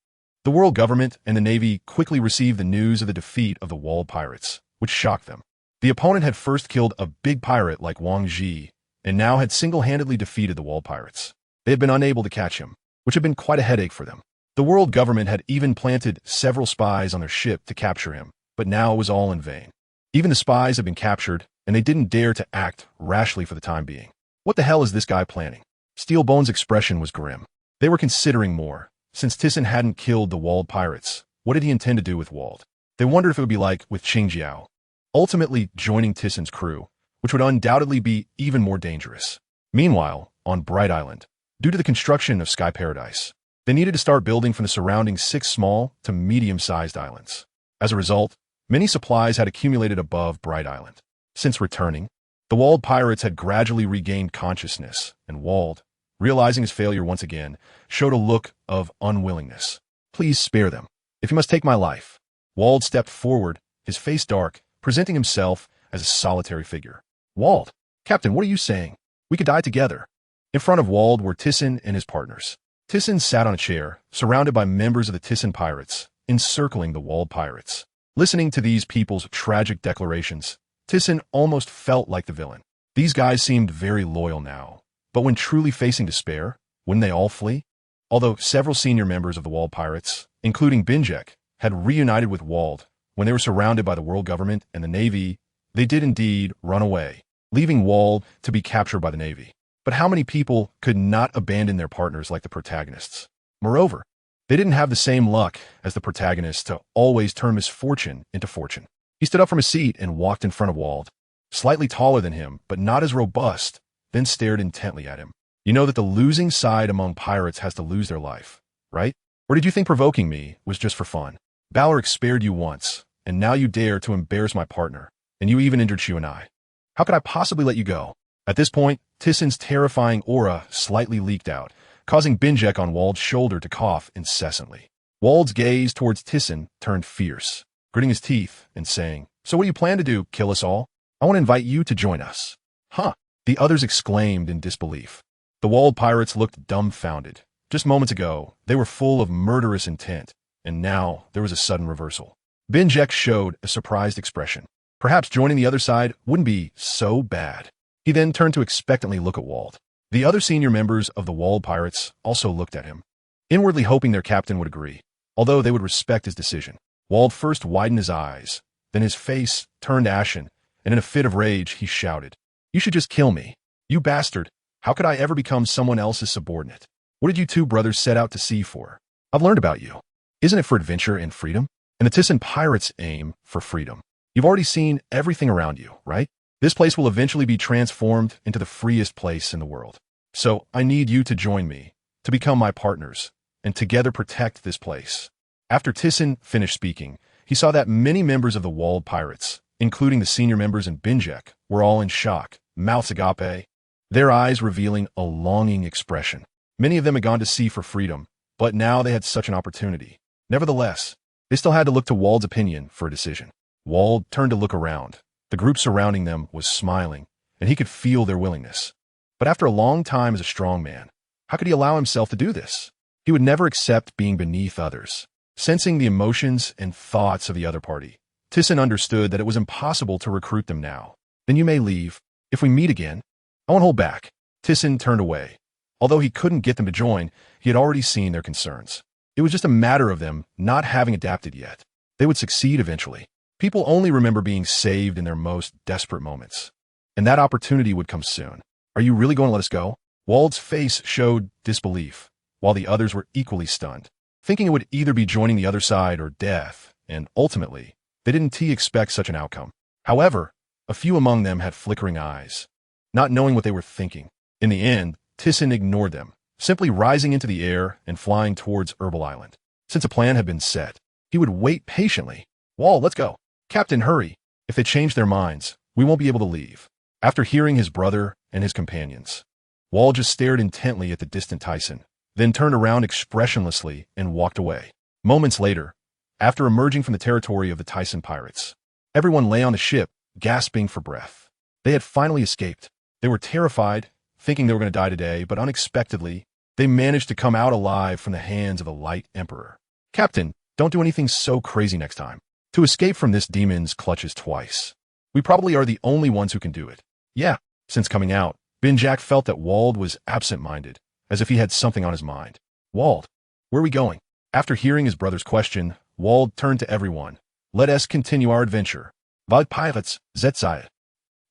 the world government and the Navy quickly received the news of the defeat of the Wald pirates, which shocked them. The opponent had first killed a big pirate like Wang Ji, and now had single-handedly defeated the Wald pirates. They had been unable to catch him, which had been quite a headache for them. The world government had even planted several spies on their ship to capture him, but now it was all in vain. Even the spies had been captured, and they didn't dare to act rashly for the time being. What the hell is this guy planning? Steelbone's expression was grim. They were considering more. Since Thyssen hadn't killed the Wald pirates, what did he intend to do with Wald? They wondered if it would be like with Qingjiao, ultimately joining Tyssen's crew, which would undoubtedly be even more dangerous. Meanwhile, on Bright Island, due to the construction of Sky Paradise, they needed to start building from the surrounding 6 small to medium-sized islands. As a result, many supplies had accumulated above Bright Island. Since returning, the Wald pirates had gradually regained consciousness, and Wald, realizing his failure once again, showed a look of unwillingness. Please spare them. If you must take my life. Wald stepped forward, his face dark, presenting himself as a solitary figure. Wald, Captain, what are you saying? We could die together. In front of Wald were Thyssen and his partners. Thyssen sat on a chair, surrounded by members of the Thyssen pirates, encircling the Wald pirates. Listening to these people's tragic declarations, Thyssen almost felt like the villain. These guys seemed very loyal now. But when truly facing despair, wouldn't they all flee? Although several senior members of the Wald pirates, including Binjek, had reunited with Wald when they were surrounded by the world government and the Navy, they did indeed run away, leaving Wald to be captured by the Navy. But how many people could not abandon their partners like the protagonists? Moreover, they didn't have the same luck as the protagonists to always turn misfortune into fortune. He stood up from his seat and walked in front of Wald, slightly taller than him, but not as robust, then stared intently at him. You know that the losing side among pirates has to lose their life, right? Or did you think provoking me was just for fun? Balor spared you once, and now you dare to embarrass my partner, and you even injured Shu and I. How could I possibly let you go? At this point, Tyssen's terrifying aura slightly leaked out, causing Binjek on Wald's shoulder to cough incessantly. Wald's gaze towards Thyssen turned fierce, gritting his teeth and saying, "So what do you plan to do, kill us all? I want to invite you to join us." Huh? The others exclaimed in disbelief. The Wald pirates looked dumbfounded. Just moments ago, they were full of murderous intent, and now there was a sudden reversal. Binjek showed a surprised expression. Perhaps joining the other side wouldn't be so bad. He then turned to expectantly look at Wald. The other senior members of the Wald pirates also looked at him, inwardly hoping their captain would agree, although they would respect his decision. Wald first widened his eyes, then his face turned ashen, and in a fit of rage, he shouted, "You should just kill me. You bastard. How could I ever become someone else's subordinate? What did you two brothers set out to sea for? I've learned about you. Isn't it for adventure and freedom? And the Thyssen pirates aim for freedom. You've already seen everything around you, right? This place will eventually be transformed into the freest place in the world. So I need you to join me, to become my partners, and together protect this place." After Thyssen finished speaking, he saw that many members of the Wald pirates, including the senior members and Binjek, were all in shock, mouths agape, their eyes revealing a longing expression. Many of them had gone to sea for freedom, but now they had such an opportunity. Nevertheless, they still had to look to Wald's opinion for a decision. Wald turned to look around. The group surrounding them was smiling, and he could feel their willingness. But after a long time as a strong man, how could he allow himself to do this? He would never accept being beneath others. Sensing the emotions and thoughts of the other party, Thyssen understood that it was impossible to recruit them now. "Then you may leave. If we meet again, I won't hold back." Thyssen turned away. Although he couldn't get them to join, he had already seen their concerns. It was just a matter of them not having adapted yet. They would succeed eventually. People only remember being saved in their most desperate moments. And that opportunity would come soon. "Are you really going to let us go?" Wald's face showed disbelief, while the others were equally stunned, thinking it would either be joining the other side or death, and ultimately, they didn't expect such an outcome. However, a few among them had flickering eyes, not knowing what they were thinking. In the end, Thyssen ignored them, simply rising into the air and flying towards Herbal Island. Since a plan had been set, he would wait patiently. Wall, let's go. Captain, hurry. If they change their minds, we won't be able to leave. After hearing his brother and his companions, Wall just stared intently at the distant Tyson, then turned around expressionlessly and walked away. Moments later, after emerging from the territory of the Thyssen pirates, everyone lay on the ship, gasping for breath. They had finally escaped. They were terrified, thinking they were going to die today, but unexpectedly, they managed to come out alive from the hands of the Light Emperor. Captain, don't do anything so crazy next time. To escape from this demon's clutches twice. We probably are the only ones who can do it. Yeah. Since coming out, Jack felt that Wald was absent-minded, as if he had something on his mind. Wald, where are we going? After hearing his brother's question, Wald turned to everyone. Let us continue our adventure. Vad pilots, Zetsaya.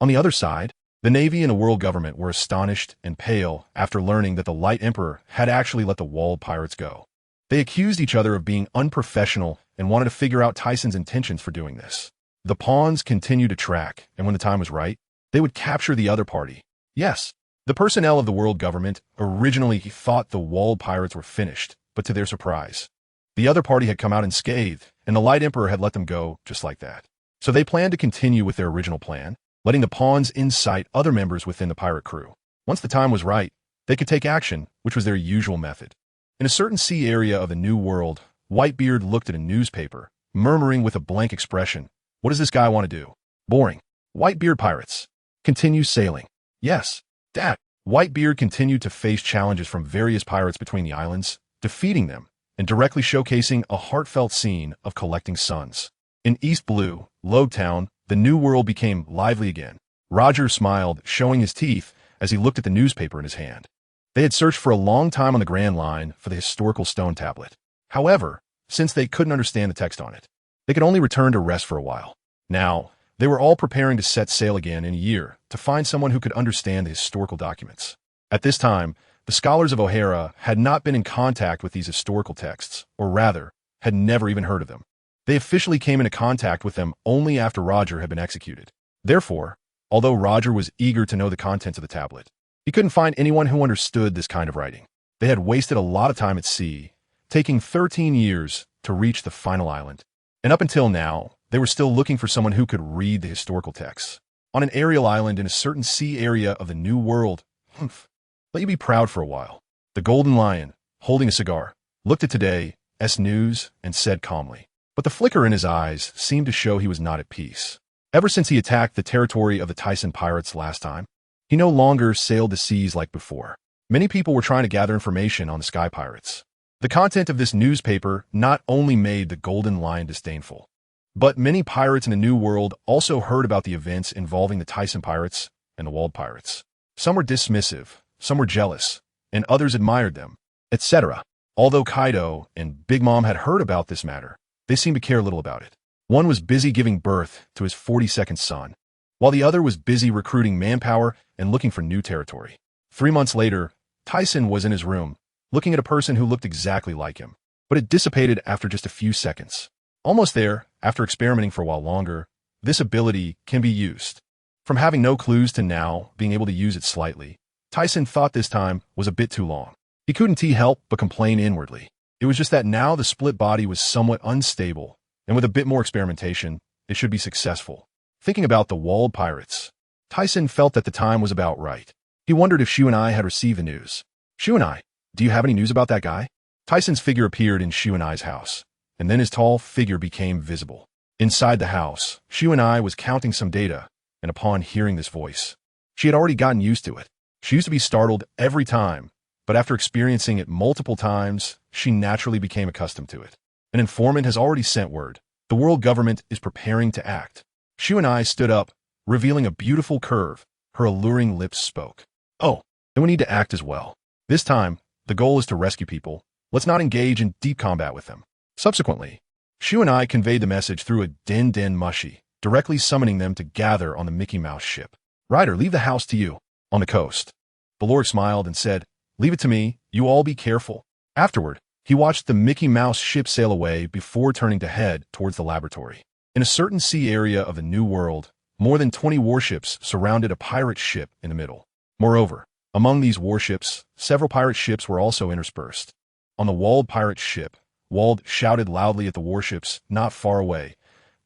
On the other side, the Navy and the world government were astonished and pale after learning that the Light Emperor had actually let the Wald pirates go. They accused each other of being unprofessional and wanted to figure out Tyson's intentions for doing this. The pawns continued to track, and when the time was right, they would capture the other party. Yes, the personnel of the world government originally thought the Wald pirates were finished, but to their surprise, the other party had come out unscathed, and the Light Emperor had let them go just like that. So they planned to continue with their original plan, letting the pawns incite other members within the pirate crew. Once the time was right, they could take action, which was their usual method. In a certain sea area of the New World, Whitebeard looked at a newspaper, murmuring with a blank expression, "What does this guy want to do? Boring. Whitebeard pirates. Continue sailing." Yes, Dad. Whitebeard continued to face challenges from various pirates between the islands, defeating them, and directly showcasing a heartfelt scene of collecting suns. In East Blue, Logtown, the New World became lively again. Roger smiled, showing his teeth as he looked at the newspaper in his hand. They had searched for a long time on the Grand Line for the historical stone tablet. However, since they couldn't understand the text on it, they could only return to rest for a while. Now, they were all preparing to set sail again in a year to find someone who could understand the historical documents. At this time, the scholars of O'Hara had not been in contact with these historical texts, or rather, had never even heard of them. They officially came into contact with them only after Roger had been executed. Therefore, although Roger was eager to know the contents of the tablet, he couldn't find anyone who understood this kind of writing. They had wasted a lot of time at sea, taking 13 years to reach the final island. And up until now, they were still looking for someone who could read the historical texts. On an aerial island in a certain sea area of the New World, let you be proud for a while. The Golden Lion, holding a cigar, looked at today's news and said calmly. But the flicker in his eyes seemed to show he was not at peace. Ever since he attacked the territory of the Thyssen pirates last time, he no longer sailed the seas like before. Many people were trying to gather information on the Sky Pirates. The content of this newspaper not only made the Golden Lion disdainful, but many pirates in the New World also heard about the events involving the Thyssen pirates and the Wald pirates. Some were dismissive, some were jealous, and others admired them, etc. Although Kaido and Big Mom had heard about this matter, they seemed to care little about it. One was busy giving birth to his 42nd son, while the other was busy recruiting manpower and looking for new territory. 3 months later, Tyson was in his room, looking at a person who looked exactly like him, but it dissipated after just a few seconds. Almost there, after experimenting for a while longer, this ability can be used. From having no clues to now being able to use it slightly, Tyson thought this time was a bit too long. He couldn't help but complain inwardly. It was just that now the split body was somewhat unstable, and with a bit more experimentation, it should be successful. Thinking about the Wald pirates, Tyson felt that the time was about right. He wondered if Shu and I had received the news. Shu and I, do you have any news about that guy? Tyson's figure appeared in Shu and I's house, and then his tall figure became visible. Inside the house, Shu and I was counting some data, and upon hearing this voice, she had already gotten used to it. She used to be startled every time, but after experiencing it multiple times, she naturally became accustomed to it. An informant has already sent word. The world government is preparing to act. Shu and I stood up, revealing a beautiful curve. Her alluring lips spoke. Oh, then we need to act as well. This time, the goal is to rescue people. Let's not engage in deep combat with them. Subsequently, Shu and I conveyed the message through a Den Mushi, directly summoning them to gather on the Mickey Mouse ship. Ryder, leave the house to you. On the coast. Balor smiled and said, leave it to me, you all be careful. Afterward, he watched the Mickey Mouse ship sail away before turning to head towards the laboratory. In a certain sea area of the New World, more than 20 warships surrounded a pirate ship in the middle. Moreover, Among these warships, several pirate ships were also interspersed. On the walled pirate ship, Wald shouted loudly at the warships not far away.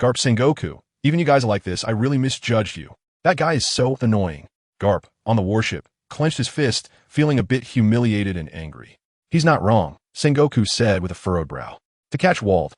Garp Sengoku, even you guys are like this, I really misjudged you. That guy is so annoying. Garp, on the warship, clenched his fist, feeling a bit humiliated and angry. He's not wrong, Sengoku said with a furrowed brow. To catch Wald,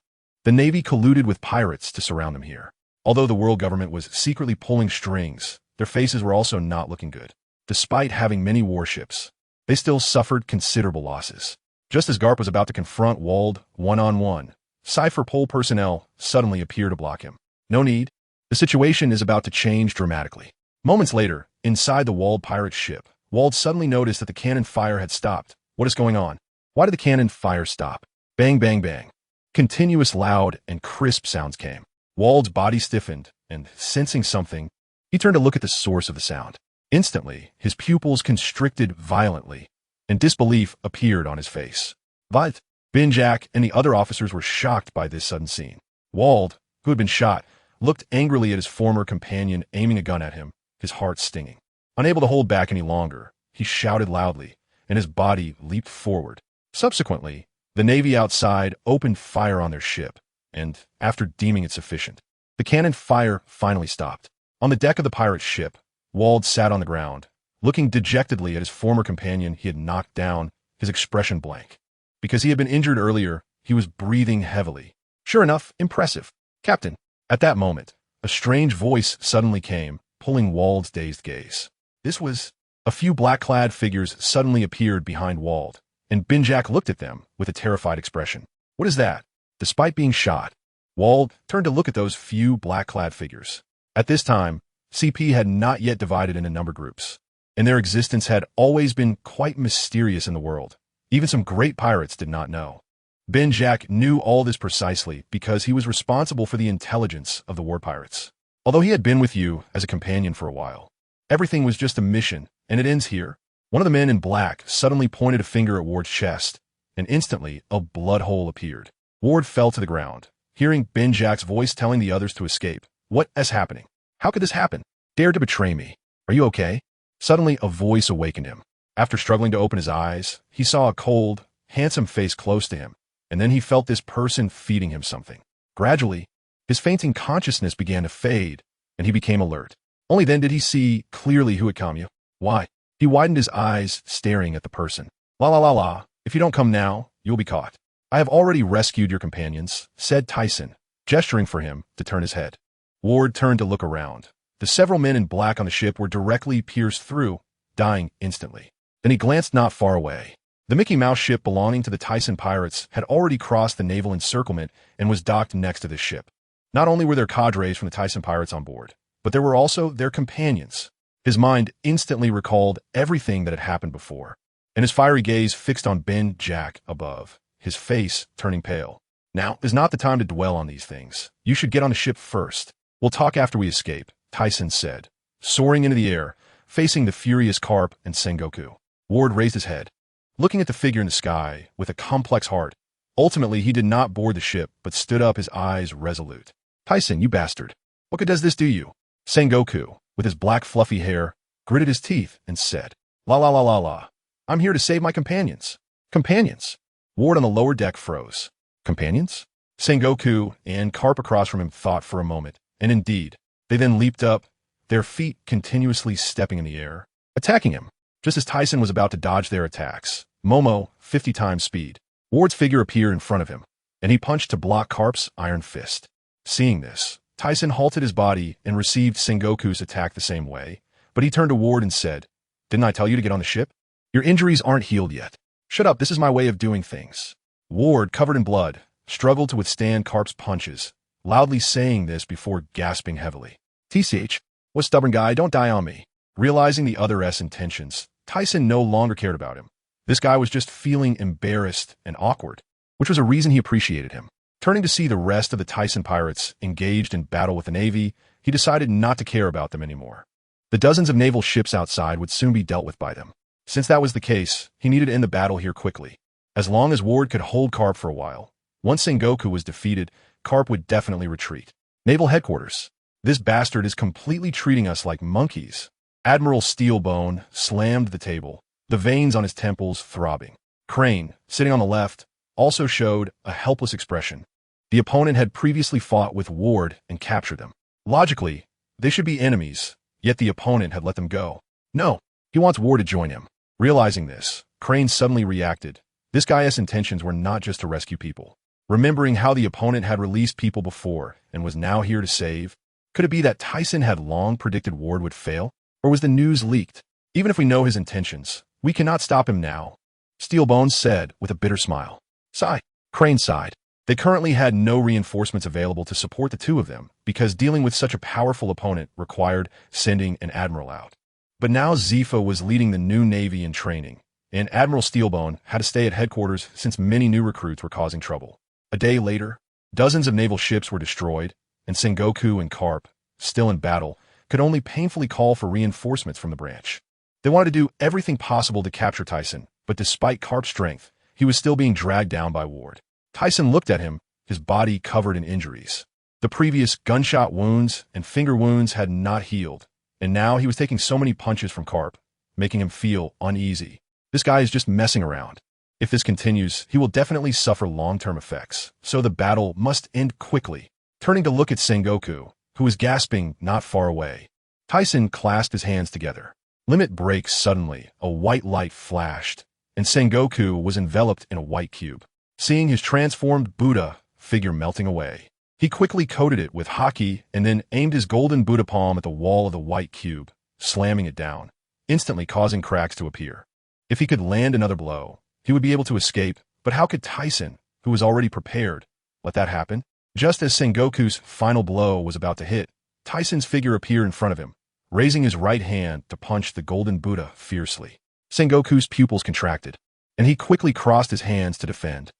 the Navy colluded with pirates to surround them here. Although the world government was secretly pulling strings, their faces were also not looking good. Despite having many warships, they still suffered considerable losses. Just as Garp was about to confront Wald one-on-one, Cypher Pole personnel suddenly appear to block him. No need. The situation is about to change dramatically. Moments later, inside the walled pirate ship, Wald suddenly noticed that the cannon fire had stopped. What is going on? Why did the cannon fire stop? Bang, bang, bang. Continuous loud and crisp sounds came. Wald's body stiffened, and sensing something, he turned to look at the source of the sound. Instantly, his pupils constricted violently, and disbelief appeared on his face. But Jack and the other officers were shocked by this sudden scene. Wald, who had been shot, looked angrily at his former companion aiming a gun at him, his heart stinging. Unable to hold back any longer, he shouted loudly, and his body leaped forward. Subsequently, the Navy outside opened fire on their ship, and, after deeming it sufficient, the cannon fire finally stopped. On the deck of the pirate ship, Wald sat on the ground, looking dejectedly at his former companion he had knocked down, his expression blank. Because he had been injured earlier, he was breathing heavily. Sure enough, impressive. Captain. At that moment, a strange voice suddenly came, pulling Wald's dazed gaze. This was... A few black-clad figures suddenly appeared behind Wald, and Jack looked at them with a terrified expression. What is that? Despite being shot, Wald turned to look at those few black-clad figures. At this time, CP had not yet divided into number groups, and their existence had always been quite mysterious in the world. Even some great pirates did not know. Jack knew all this precisely because he was responsible for the intelligence of the war pirates. Although he had been with you as a companion for a while, everything was just a mission, and it ends here. One of the men in black suddenly pointed a finger at Ward's chest, and instantly a blood hole appeared. Ward fell to the ground, hearing Jack's voice telling the others to escape. What is happening? How could this happen? Dared to betray me. Are you okay? Suddenly, a voice awakened him. After struggling to open his eyes, he saw a cold, handsome face close to him, and then he felt this person feeding him something. Gradually, his fainting consciousness began to fade, and he became alert. Only then did he see clearly who had come you. Why? He widened his eyes, staring at the person. La la la la, if you don't come now, you'll be caught. I have already rescued your companions, said Tyson, gesturing for him to turn his head. Ward turned to look around. The several men in black on the ship were directly pierced through, dying instantly. Then he glanced not far away. The Mickey Mouse ship belonging to the Tyson pirates had already crossed the naval encirclement and was docked next to this ship. Not only were there cadres from the Tyson pirates on board, but there were also their companions. His mind instantly recalled everything that had happened before, and his fiery gaze fixed on Jack above, his face turning pale. Now is not the time to dwell on these things. You should get on the ship first. We'll talk after we escape, Tyson said, soaring into the air, facing the furious Garp and Sengoku. Ward raised his head, looking at the figure in the sky with a complex heart. Ultimately, he did not board the ship, but stood up, his eyes resolute. Tyson, you bastard. What good does this do you? Sengoku, with his black fluffy hair, gritted his teeth and said, La la la la la. I'm here to save my companions. Companions? Ward on the lower deck froze. Companions? Sengoku and Garp across from him thought for a moment, and indeed, they then leaped up, their feet continuously stepping in the air, attacking him. Just as Tyson was about to dodge their attacks, Momo, 50 times speed, Ward's figure appeared in front of him, and he punched to block Garp's iron fist. Seeing this, Tyson halted his body and received Sengoku's attack the same way, but he turned to Ward and said, Didn't I tell you to get on the ship? Your injuries aren't healed yet. Shut up, this is my way of doing things. Ward, covered in blood, struggled to withstand Garp's punches, loudly saying this before gasping heavily. TCH, what stubborn guy, don't die on me. Realizing the other's intentions, Tyson no longer cared about him. This guy was just feeling embarrassed and awkward, which was a reason he appreciated him. Turning to see the rest of the Tyson pirates engaged in battle with the Navy, he decided not to care about them anymore. The dozens of naval ships outside would soon be dealt with by them. Since that was the case, he needed to end the battle here quickly. As long as Ward could hold Garp for a while, once Sengoku was defeated, Garp would definitely retreat. Naval headquarters. This bastard is completely treating us like monkeys. Admiral Steelbone slammed the table, the veins on his temples throbbing. Crane, sitting on the left, also showed a helpless expression. The opponent had previously fought with Ward and captured them. Logically, they should be enemies, yet the opponent had let them go. No, he wants Ward to join him. Realizing this, Crane suddenly reacted. This guy's intentions were not just to rescue people. Remembering how the opponent had released people before and was now here to save, could it be that Tyson had long predicted Ward would fail? Or was the news leaked? Even if we know his intentions, we cannot stop him now, Steelbone said with a bitter smile. Sigh. Crane sighed. They currently had no reinforcements available to support the two of them because dealing with such a powerful opponent required sending an admiral out. But now Zifa was leading the new navy in training, and Admiral Steelbone had to stay at headquarters since many new recruits were causing trouble. A day later, dozens of naval ships were destroyed, and Sengoku and Carp, still in battle, could only painfully call for reinforcements from the branch. They wanted to do everything possible to capture Tyson, but despite Carp's strength, he was still being dragged down by Ward. Tyson looked at him, his body covered in injuries. The previous gunshot wounds and finger wounds had not healed, and now he was taking so many punches from Carp, making him feel uneasy. This guy is just messing around. If this continues, he will definitely suffer long-term effects, so the battle must end quickly. Turning to look at Sengoku, who was gasping not far away, Tyson clasped his hands together. Limit breaks suddenly, a white light flashed, and Sengoku was enveloped in a white cube. Seeing his transformed Buddha figure melting away, he quickly coated it with haki and then aimed his golden Buddha palm at the wall of the white cube, slamming it down, instantly causing cracks to appear. If he could land another blow, he would be able to escape, but how could Tyson, who was already prepared, let that happen? Just as Sengoku's final blow was about to hit, Tyson's figure appeared in front of him, raising his right hand to punch the golden Buddha fiercely. Sengoku's pupils contracted, and he quickly crossed his hands to defend.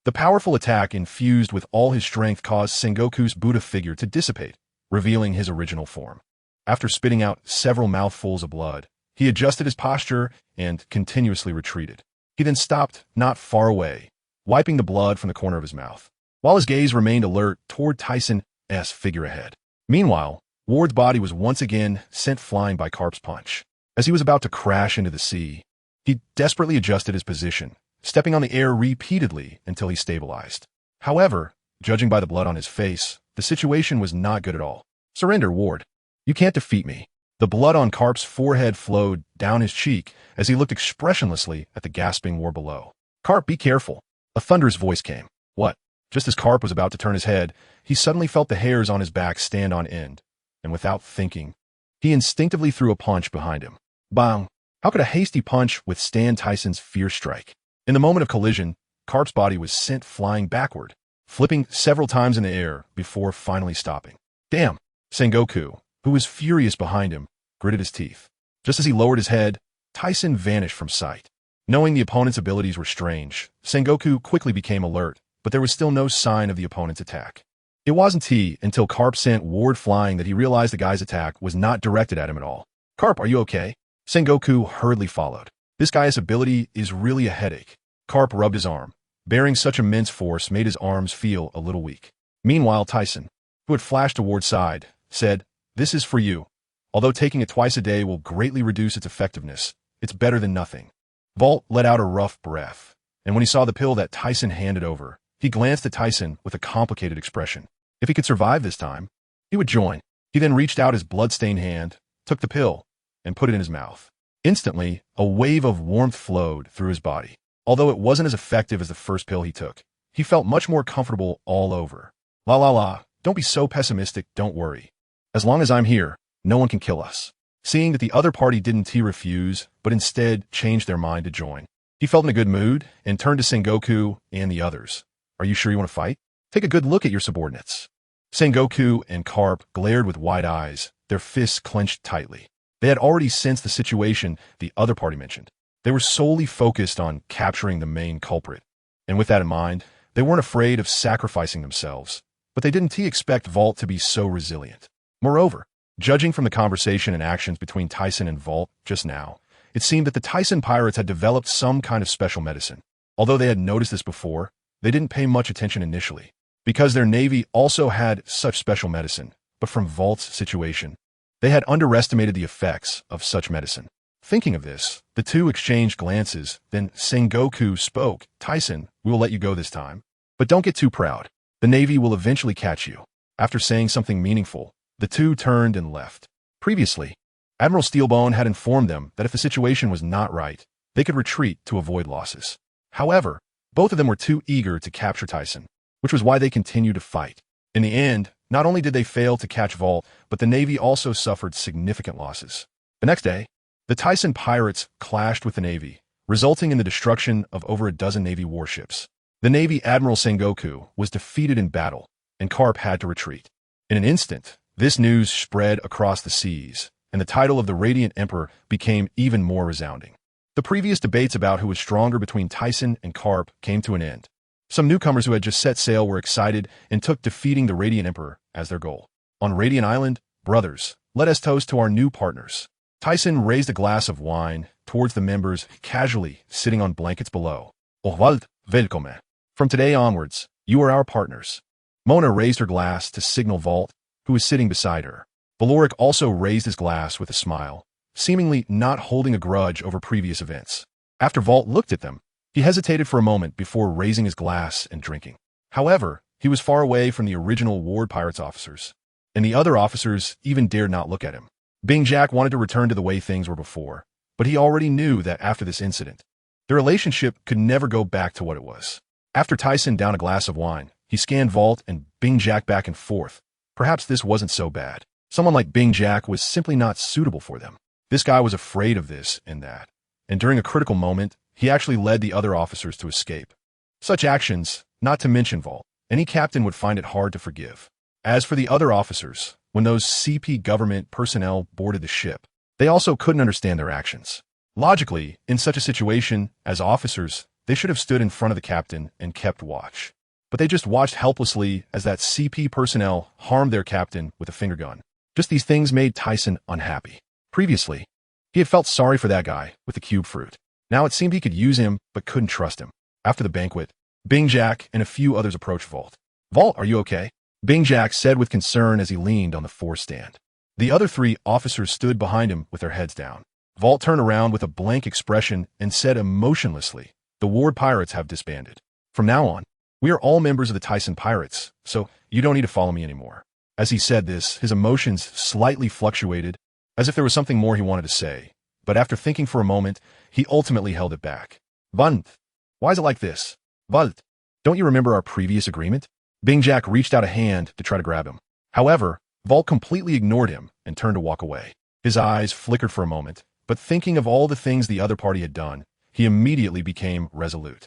The powerful attack infused with all his strength caused Sengoku's Buddha figure to dissipate, revealing his original form. After spitting out several mouthfuls of blood, he adjusted his posture and continuously retreated. He then stopped not far away, wiping the blood from the corner of his mouth, while his gaze remained alert toward Tyson's figure ahead. Meanwhile, Ward's body was once again sent flying by Carp's punch. As he was about to crash into the sea, he desperately adjusted his position, stepping on the air repeatedly until he stabilized. However, judging by the blood on his face, the situation was not good at all. Surrender, Ward. You can't defeat me. The blood on Carp's forehead flowed down his cheek as he looked expressionlessly at the gasping Ward below. Carp, be careful. A thunderous voice came. What? Just as Carp was about to turn his head, he suddenly felt the hairs on his back stand on end, and without thinking, he instinctively threw a punch behind him. Bang! How could a hasty punch withstand Tyson's fierce strike? In the moment of collision, Carp's body was sent flying backward, flipping several times in the air before finally stopping. Damn! Sengoku, who was furious behind him, gritted his teeth. Just as he lowered his head, Tyson vanished from sight. Knowing the opponent's abilities were strange, Sengoku quickly became alert, but there was still no sign of the opponent's attack. It wasn't until Carp sent Ward flying that he realized the guy's attack was not directed at him at all. Carp, are you okay? Sengoku hurriedly followed. This guy's ability is really a headache. Carp rubbed his arm. Bearing such immense force made his arms feel a little weak. Meanwhile, Tyson, who had flashed to Ward's side, said, This is for you. Although taking it twice a day will greatly reduce its effectiveness, it's better than nothing. Vault let out a rough breath, and when he saw the pill that Tyson handed over, he glanced at Tyson with a complicated expression. If he could survive this time, he would join. He then reached out his blood-stained hand, took the pill, and put it in his mouth. Instantly, a wave of warmth flowed through his body. Although it wasn't as effective as the first pill he took, he felt much more comfortable all over. La, don't be so pessimistic, don't worry. As long as I'm here, no one can kill us. Seeing that the other party didn't refuse, but instead changed their mind to join, he felt in a good mood and turned to Sengoku and the others. Are you sure you want to fight? Take a good look at your subordinates. Sengoku and Carp glared with wide eyes, their fists clenched tightly. They had already sensed the situation the other party mentioned. They were solely focused on capturing the main culprit. And with that in mind, they weren't afraid of sacrificing themselves, but they didn't expect Vault to be so resilient. Moreover, judging from the conversation and actions between Tyson and Vault just now, it seemed that the Tyson pirates had developed some kind of special medicine. Although they had noticed this before, they didn't pay much attention initially, because their navy also had such special medicine. But from Vault's situation, They had underestimated the effects of such medicine. Thinking of this, the two exchanged glances, then Sengoku spoke. Tisen, we will let you go this time. But don't get too proud. The Navy will eventually catch you. After saying something meaningful, the two turned and left. Previously, Admiral Steelbone had informed them that if the situation was not right, they could retreat to avoid losses. However, both of them were too eager to capture Tisen, which was why they continued to fight. In the end, not only did they fail to catch Vault, but the Navy also suffered significant losses. The next day, the Thyssen pirates clashed with the Navy, resulting in the destruction of over a dozen Navy warships. The Navy Admiral Sengoku was defeated in battle, and Carp had to retreat. In an instant, this news spread across the seas, and the title of the Radiant Emperor became even more resounding. The previous debates about who was stronger between Thyssen and Carp came to an end. Some newcomers who had just set sail were excited and took defeating the Radiant Emperor as their goal. On Radiant Island, brothers, let us toast to our new partners. Thyssen raised a glass of wine towards the members casually sitting on blankets below. WorldGov't, welcome. From today onwards, you are our partners. Mona raised her glass to signal Vault, who was sitting beside her. Valoric also raised his glass with a smile, seemingly not holding a grudge over previous events. After Vault looked at them, he hesitated for a moment before raising his glass and drinking. However, he was far away from the original Ward Pirates officers, and the other officers even dared not look at him. Bing Jack wanted to return to the way things were before, but he already knew that after this incident, the relationship could never go back to what it was. After Thyssen downed a glass of wine, he scanned Vault and Bing Jack back and forth. Perhaps this wasn't so bad. Someone like Bing Jack was simply not suitable for them. This guy was afraid of this and that, and during a critical moment, he actually led the other officers to escape. Such actions, not to mention Vault, any captain would find it hard to forgive. As for the other officers, when those CP government personnel boarded the ship, they also couldn't understand their actions. Logically, in such a situation, as officers, they should have stood in front of the captain and kept watch. But they just watched helplessly as that CP personnel harmed their captain with a finger gun. Just these things made Thyssen unhappy. Previously, he had felt sorry for that guy with the cube fruit. Now it seemed he could use him, but couldn't trust him. After the banquet, Bing Jack and a few others approached Vault. Vault, are you okay? Bing Jack said with concern as he leaned on the force stand. The other three officers stood behind him with their heads down. Vault turned around with a blank expression and said emotionlessly, "The Ward Pirates have disbanded. From now on, we are all members of the Thyssen Pirates, so you don't need to follow me anymore." As he said this, his emotions slightly fluctuated, as if there was something more he wanted to say. But after thinking for a moment, he ultimately held it back. Vault, why is it like this? Vault, don't you remember our previous agreement? Bing Jack reached out a hand to try to grab him. However, Vault completely ignored him and turned to walk away. His eyes flickered for a moment, but thinking of all the things the other party had done, he immediately became resolute.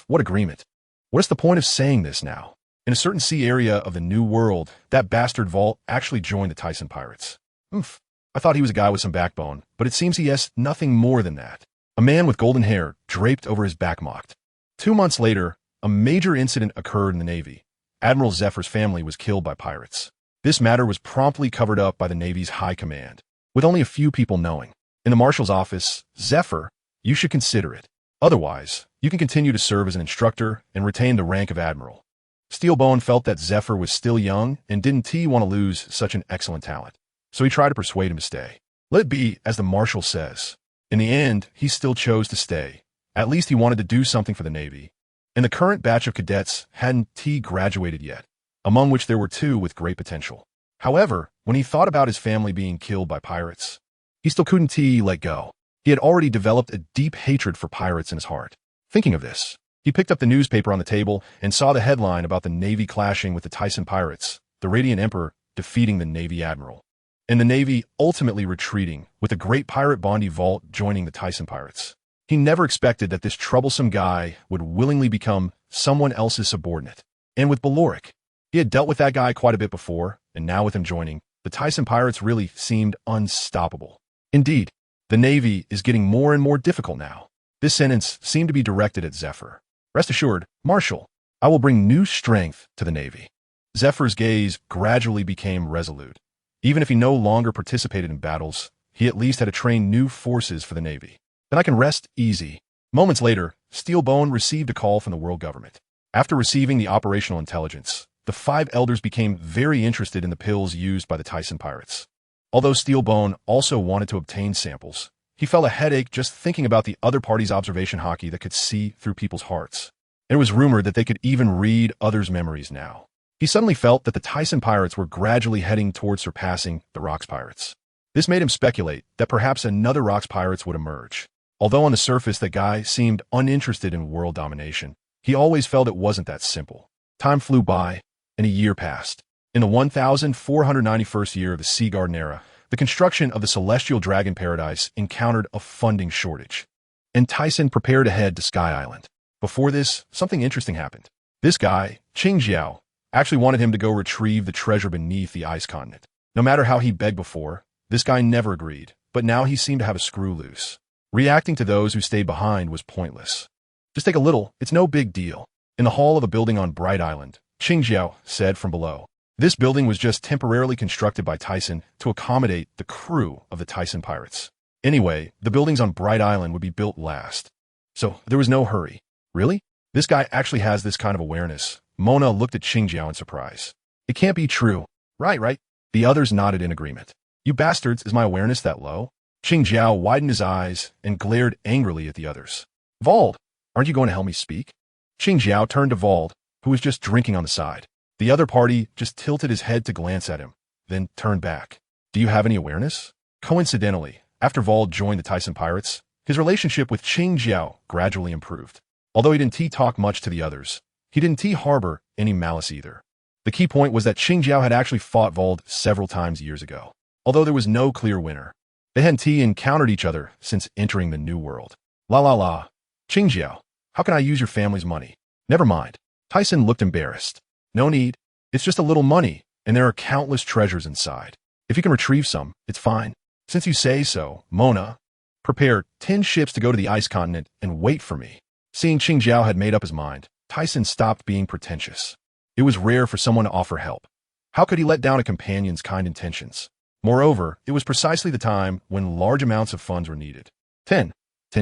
What agreement? What's the point of saying this now? In a certain sea area of the New World, that bastard Vault actually joined the Thyssen Pirates. I thought he was a guy with some backbone, but it seems he has nothing more than that. A man with golden hair draped over his back mocked. 2 months later, a major incident occurred in the Navy. Admiral Zephyr's family was killed by pirates. This matter was promptly covered up by the Navy's high command, with only a few people knowing. In the marshal's office, Zephyr, you should consider it. Otherwise, you can continue to serve as an instructor and retain the rank of admiral. Steelbone felt that Zephyr was still young and didn't want to lose such an excellent talent, so he tried to persuade him to stay. Let it be as the marshal says. In the end, he still chose to stay. At least he wanted to do something for the Navy. And the current batch of cadets hadn't graduated yet, among which there were 2 with great potential. However, when he thought about his family being killed by pirates, he still couldn't let go. He had already developed a deep hatred for pirates in his heart. Thinking of this, he picked up the newspaper on the table and saw the headline about the Navy clashing with the Thyssen Pirates, the Radiant Emperor defeating the Navy Admiral, and the Navy ultimately retreating, with the great pirate Bondi Vault joining the Thyssen Pirates. He never expected that this troublesome guy would willingly become someone else's subordinate. And with Valoric, he had dealt with that guy quite a bit before, and now with him joining, the Thyssen Pirates really seemed unstoppable. Indeed, the Navy is getting more and more difficult now. This sentence seemed to be directed at Zephyr. Rest assured, Marshal, I will bring new strength to the Navy. Zephyr's gaze gradually became resolute. Even if he no longer participated in battles, he at least had to train new forces for the Navy. Then I can rest easy. Moments later, Steelbone received a call from the WorldGov't. After receiving the operational intelligence, the 5 elders became very interested in the pills used by the Thyssen Pirates. Although Steelbone also wanted to obtain samples, he felt a headache just thinking about the other party's observation hockey that could see through people's hearts. It was rumored that they could even read others' memories now. He suddenly felt that the Tisen pirates were gradually heading towards surpassing the Rocks pirates. This made him speculate that perhaps another Rocks pirates would emerge. Although on the surface that guy seemed uninterested in world domination, he always felt it wasn't that simple. Time flew by, and a year passed. In the 1491st year of the Sea Garden era, the construction of the Celestial Dragon Paradise encountered a funding shortage, and Tisen prepared to head to Sky Island. Before this, something interesting happened. This guy, Qing Jiao, actually wanted him to go retrieve the treasure beneath the ice continent. No matter how he begged before, this guy never agreed, but now he seemed to have a screw loose. Reacting to those who stayed behind was pointless. Just take a little, it's no big deal. In the hall of a building on Bright Island, Qing Jiao said from below. This building was just temporarily constructed by Tisen to accommodate the crew of the Tisen pirates. Anyway, the buildings on Bright Island would be built last. So there was no hurry. Really? This guy actually has this kind of awareness. Mona looked at Qing Jiao in surprise. It can't be true. Right. The others nodded in agreement. You bastards, is my awareness that low? Qing Jiao widened his eyes and glared angrily at the others. Vald, aren't you going to help me speak? Qing Jiao turned to Vald, who was just drinking on the side. The other party just tilted his head to glance at him, then turned back. Do you have any awareness? Coincidentally, after Vald joined the Tisen pirates, his relationship with Qing Jiao gradually improved. Although he didn't talk much to the others, he didn't harbor any malice either. The key point was that Qing Jiao had actually fought Vald several times years ago, although there was no clear winner. They hadn't encountered each other since entering the New World. La. Qing Jiao, how can I use your family's money? Never mind. Tisen looked embarrassed. No need. It's just a little money, and there are countless treasures inside. If you can retrieve some, it's fine. Since you say so, Mona, prepare 10 ships to go to the ice continent and wait for me. Seeing Qing Jiao had made up his mind, Tisen stopped being pretentious. It was rare for someone to offer help. How could he let down a companion's kind intentions? Moreover, it was precisely the time when large amounts of funds were needed. 10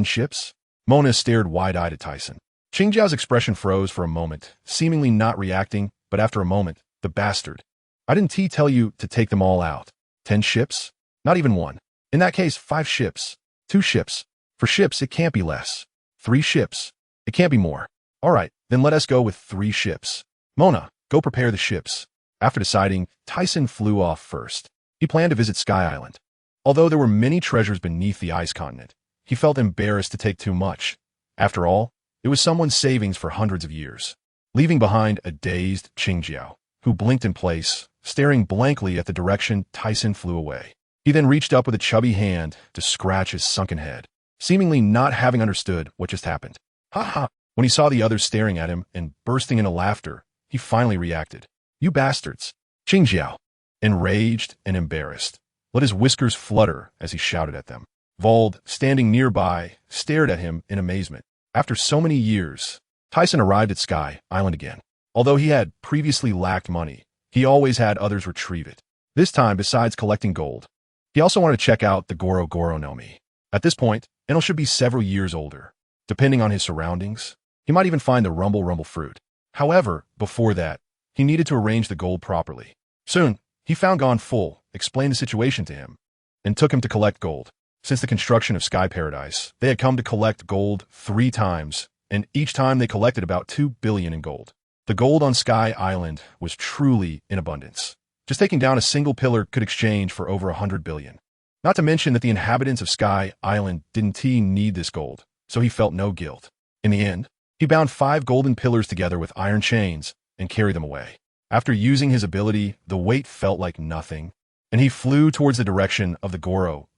ships? Mona stared wide-eyed at Tisen. Qing Jiao's expression froze for a moment, seemingly not reacting, but after a moment, the bastard. I didn't tell you to take them all out. 10 ships? Not even one. In that case, 5 ships. 2 ships. For ships, it can't be less. 3 ships. It can't be more. All right, then let us go with 3 ships. Mona, go prepare the ships. After deciding, Tisen flew off first. He planned to visit Sky Island. Although there were many treasures beneath the ice continent, he felt embarrassed to take too much. After all, it was someone's savings for hundreds of years. Leaving behind a dazed Qing Jiao, who blinked in place, staring blankly at the direction Tisen flew away. He then reached up with a chubby hand to scratch his sunken head, seemingly not having understood what just happened. Ha! When he saw the others staring at him and bursting into laughter, he finally reacted. You bastards! Qing Jiao, enraged and embarrassed, let his whiskers flutter as he shouted at them. Vald, standing nearby, stared at him in amazement. After so many years, Tisen arrived at Sky Island again. Although he had previously lacked money, he always had others retrieve it. This time, besides collecting gold, he also wanted to check out the Goro Nomi. At this point, Enel should be several years older. Depending on his surroundings, he might even find the rumble fruit. However, before that, he needed to arrange the gold properly. Soon, he found Gon Full, explained the situation to him, and took him to collect gold. Since the construction of Sky Paradise, they had come to collect gold 3 times, and each time they collected about 2 billion in gold. The gold on Sky Island was truly in abundance. Just taking down a single pillar could exchange for over 100 billion. Not to mention that the inhabitants of Sky Island didn't need this gold, so he felt no guilt. In the end, he bound 5 golden pillars together with iron chains and carried them away. After using his ability, the weight felt like nothing, and he flew towards the direction of the Goro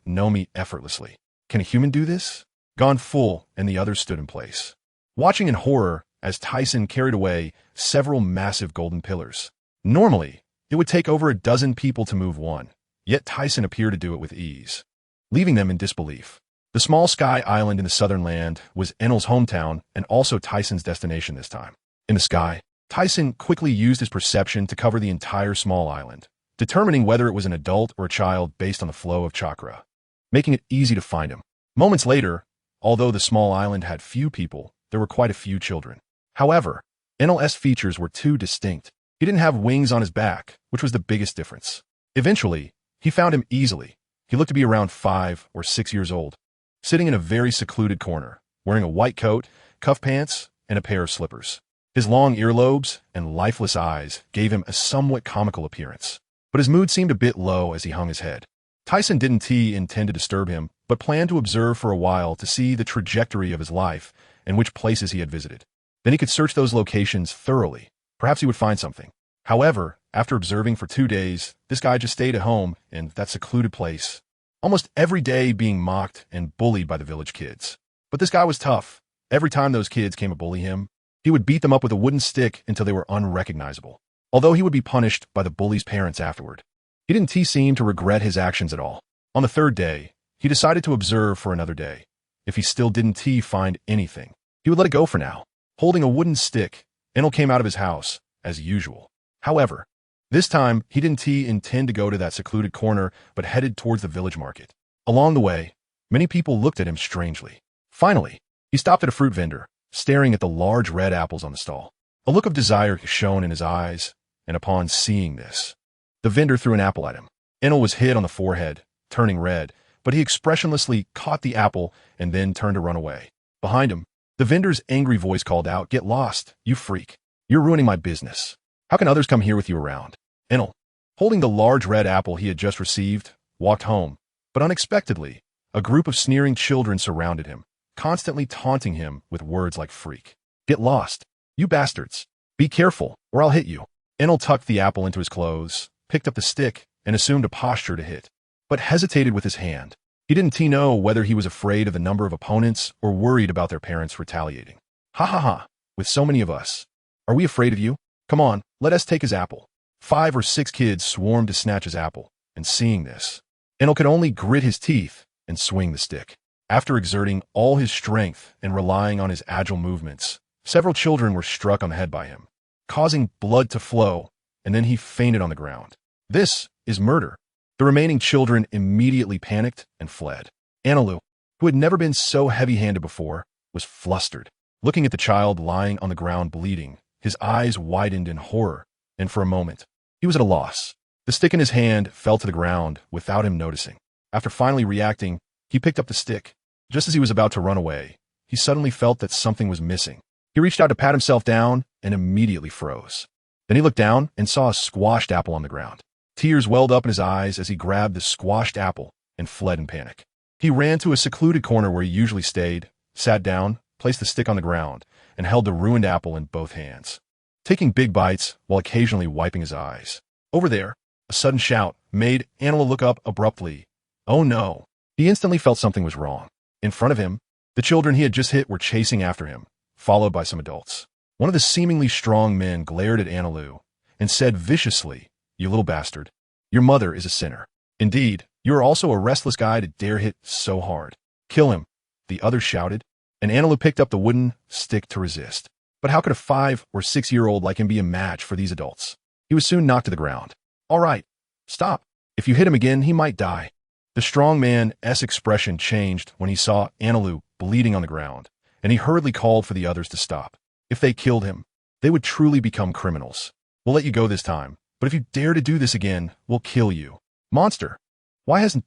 Nomi effortlessly. Can a human do this? Gon Full and the others stood in place, watching in horror as Tisen carried away several massive golden pillars. Normally, it would take over a dozen people to move one, yet Tisen appeared to do it with ease, leaving them in disbelief. The small Sky Island in the southern land was Enel's hometown and also Tisen's destination this time. In the sky, Tisen quickly used his perception to cover the entire small island, determining whether it was an adult or a child based on the flow of chakra, making it easy to find him. Moments later, although the small island had few people, there were quite a few children. However, Enel's features were too distinct. He didn't have wings on his back, which was the biggest difference. Eventually, He found him easily. He looked to be around 5 or 6 years old, sitting in a very secluded corner, wearing a white coat, cuff pants, and a pair of slippers. His long earlobes and lifeless eyes gave him a somewhat comical appearance, but his mood seemed a bit low as he hung his head. Tyson didn't intend to disturb him, but planned to observe for a while to see the trajectory of his life and which places he had visited. Then he could search those locations thoroughly. Perhaps he would find something. However, after observing for 2 days, this guy just stayed at home in that secluded place, almost every day being mocked and bullied by the village kids. But this guy was tough. Every time those kids came to bully him, he would beat them up with a wooden stick until they were unrecognizable, although he would be punished by the bully's parents afterward. He didn't seem to regret his actions at all. On the 3rd day, he decided to observe for another day. If he still didn't find anything, he would let it go for now. Holding a wooden stick, Enel came out of his house, as usual. However, this time, he didn't intend to go to that secluded corner, but headed towards the village market. Along the way, many people looked at him strangely. Finally, he stopped at a fruit vendor, staring at the large red apples on the stall. A look of desire shone in his eyes, and upon seeing this, the vendor threw an apple at him. Enel was hit on the forehead, turning red, but he expressionlessly caught the apple and then turned to run away. Behind him, the vendor's angry voice called out, "Get lost, you freak. You're ruining my business. How can others come here with you around?" Enel, holding the large red apple he had just received, walked home, but unexpectedly, a group of sneering children surrounded him, constantly taunting him with words like freak. "Get lost, you bastards. Be careful, or I'll hit you." Enel tucked the apple into his clothes, picked up the stick, and assumed a posture to hit, but hesitated with his hand. He didn't know whether he was afraid of the number of opponents or worried about their parents retaliating. "Ha ha ha, with so many of us. Are we afraid of you? Come on, let us take his apple." 5 or 6 kids swarmed to snatch his apple, and seeing this, Enel could only grit his teeth and swing the stick. After exerting all his strength and relying on his agile movements, several children were struck on the head by him, causing blood to flow, and then he fainted on the ground. This is murder. The remaining children immediately panicked and fled. Anilu, who had never been so heavy-handed before, was flustered. Looking at the child lying on the ground bleeding, his eyes widened in horror, and for a moment, he was at a loss. The stick in his hand fell to the ground without him noticing. After finally reacting, he picked up the stick. Just as he was about to run away, he suddenly felt that something was missing. He reached out to pat himself down and immediately froze. Then he looked down and saw a squashed apple on the ground. Tears welled up in his eyes as he grabbed the squashed apple and fled in panic. He ran to a secluded corner where he usually stayed, sat down, placed the stick on the ground, and held the ruined apple in both hands, taking big bites while occasionally wiping his eyes. Over there, a sudden shout made Anila look up abruptly. Oh no! He instantly felt something was wrong. In front of him, the children he had just hit were chasing after him, followed by some adults. One of the seemingly strong men glared at Anilu and said viciously, "You little bastard, your mother is a sinner. Indeed, you are also a restless guy to dare hit so hard. Kill him," the others shouted, and Anilu picked up the wooden stick to resist. But how could a 5 or 6-year-old like him be a match for these adults? He was soon knocked to the ground. "All right, stop. If you hit him again, he might die." The strong man's expression changed when he saw Anilu bleeding on the ground, and he hurriedly called for the others to stop. If they killed him, they would truly become criminals. "We'll let you go this time, but if you dare to do this again, we'll kill you. Monster, why hasn't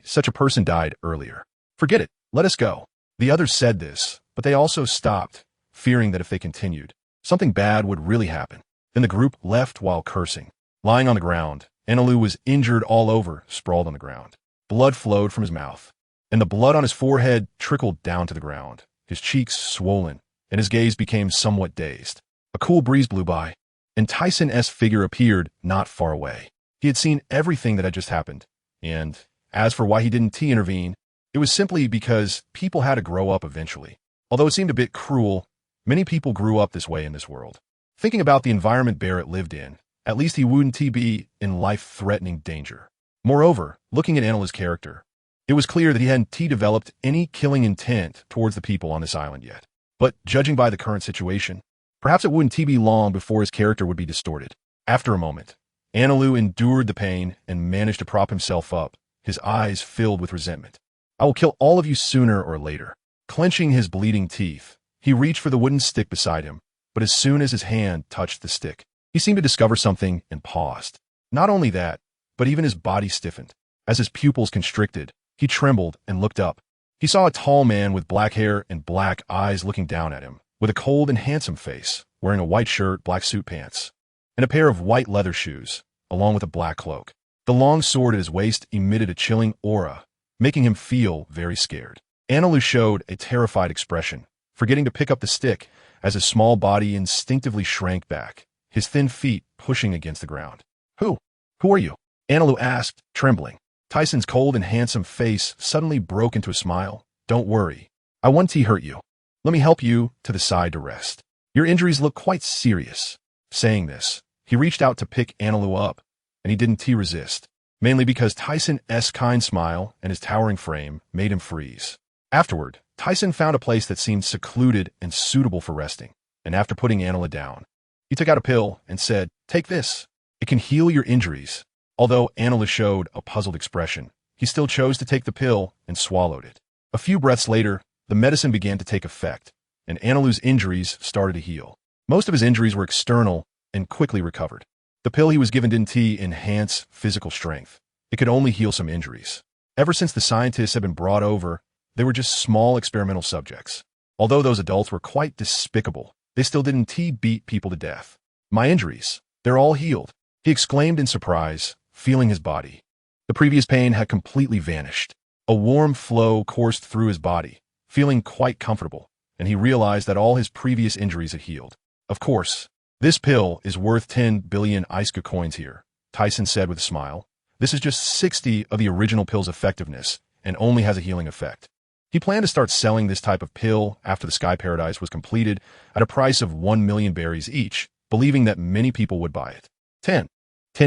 such a person died earlier? Forget it, let us go." The others said this, but they also stopped, fearing that if they continued, something bad would really happen. Then the group left while cursing. Lying on the ground, Anilu was injured all over, sprawled on the ground. Blood flowed from his mouth, and the blood on his forehead trickled down to the ground, his cheeks swollen, and his gaze became somewhat dazed. A cool breeze blew by, and Tyson's figure appeared not far away. He had seen everything that had just happened, and as for why he didn't intervene, it was simply because people had to grow up eventually. Although it seemed a bit cruel, many people grew up this way in this world. Thinking about the environment Barrett lived in, at least he wouldn't be in life-threatening danger. Moreover, looking at Anila's character, it was clear that he hadn't developed any killing intent towards the people on this island yet. But judging by the current situation, perhaps it wouldn't be long before his character would be distorted. After a moment, Anilu endured the pain and managed to prop himself up, his eyes filled with resentment. "I will kill all of you sooner or later." Clenching his bleeding teeth, he reached for the wooden stick beside him, but as soon as his hand touched the stick, he seemed to discover something and paused. Not only that, but even his body stiffened. As his pupils constricted, he trembled and looked up. He saw a tall man with black hair and black eyes looking down at him, with a cold and handsome face, wearing a white shirt, black suit pants, and a pair of white leather shoes, along with a black cloak. The long sword at his waist emitted a chilling aura, making him feel very scared. Anilu showed a terrified expression, forgetting to pick up the stick as his small body instinctively shrank back, his thin feet pushing against the ground. Who are you? Anilu asked, trembling. Tyson's cold and handsome face suddenly broke into a smile. Don't worry. I won't hurt you. Let me help you to the side to rest. Your injuries look quite serious. Saying this, he reached out to pick Anilu up, and he didn't resist, mainly because Tyson's kind smile and his towering frame made him freeze. Afterward, Tyson found a place that seemed secluded and suitable for resting, and after putting Anilu down, he took out a pill and said, "Take this. It can heal your injuries." Although Anilu showed a puzzled expression, he still chose to take the pill and swallowed it. A few breaths later, the medicine began to take effect, and Anilu's injuries started to heal. Most of his injuries were external and quickly recovered. The pill he was given didn't enhance physical strength. It could only heal some injuries. Ever since the scientists had been brought over, they were just small experimental subjects. Although those adults were quite despicable, they still didn't beat people to death. My injuries, they're all healed, he exclaimed in surprise, feeling his body. The previous pain had completely vanished. A warm flow coursed through his body, feeling quite comfortable, and he realized that all his previous injuries had healed. Of course, this pill is worth 10 billion Iska coins here, Tyson said with a smile. This is just 60 of the original pill's effectiveness and only has a healing effect. He planned to start selling this type of pill after the Sky Paradise was completed at a price of 1 million berries each, believing that many people would buy it. 10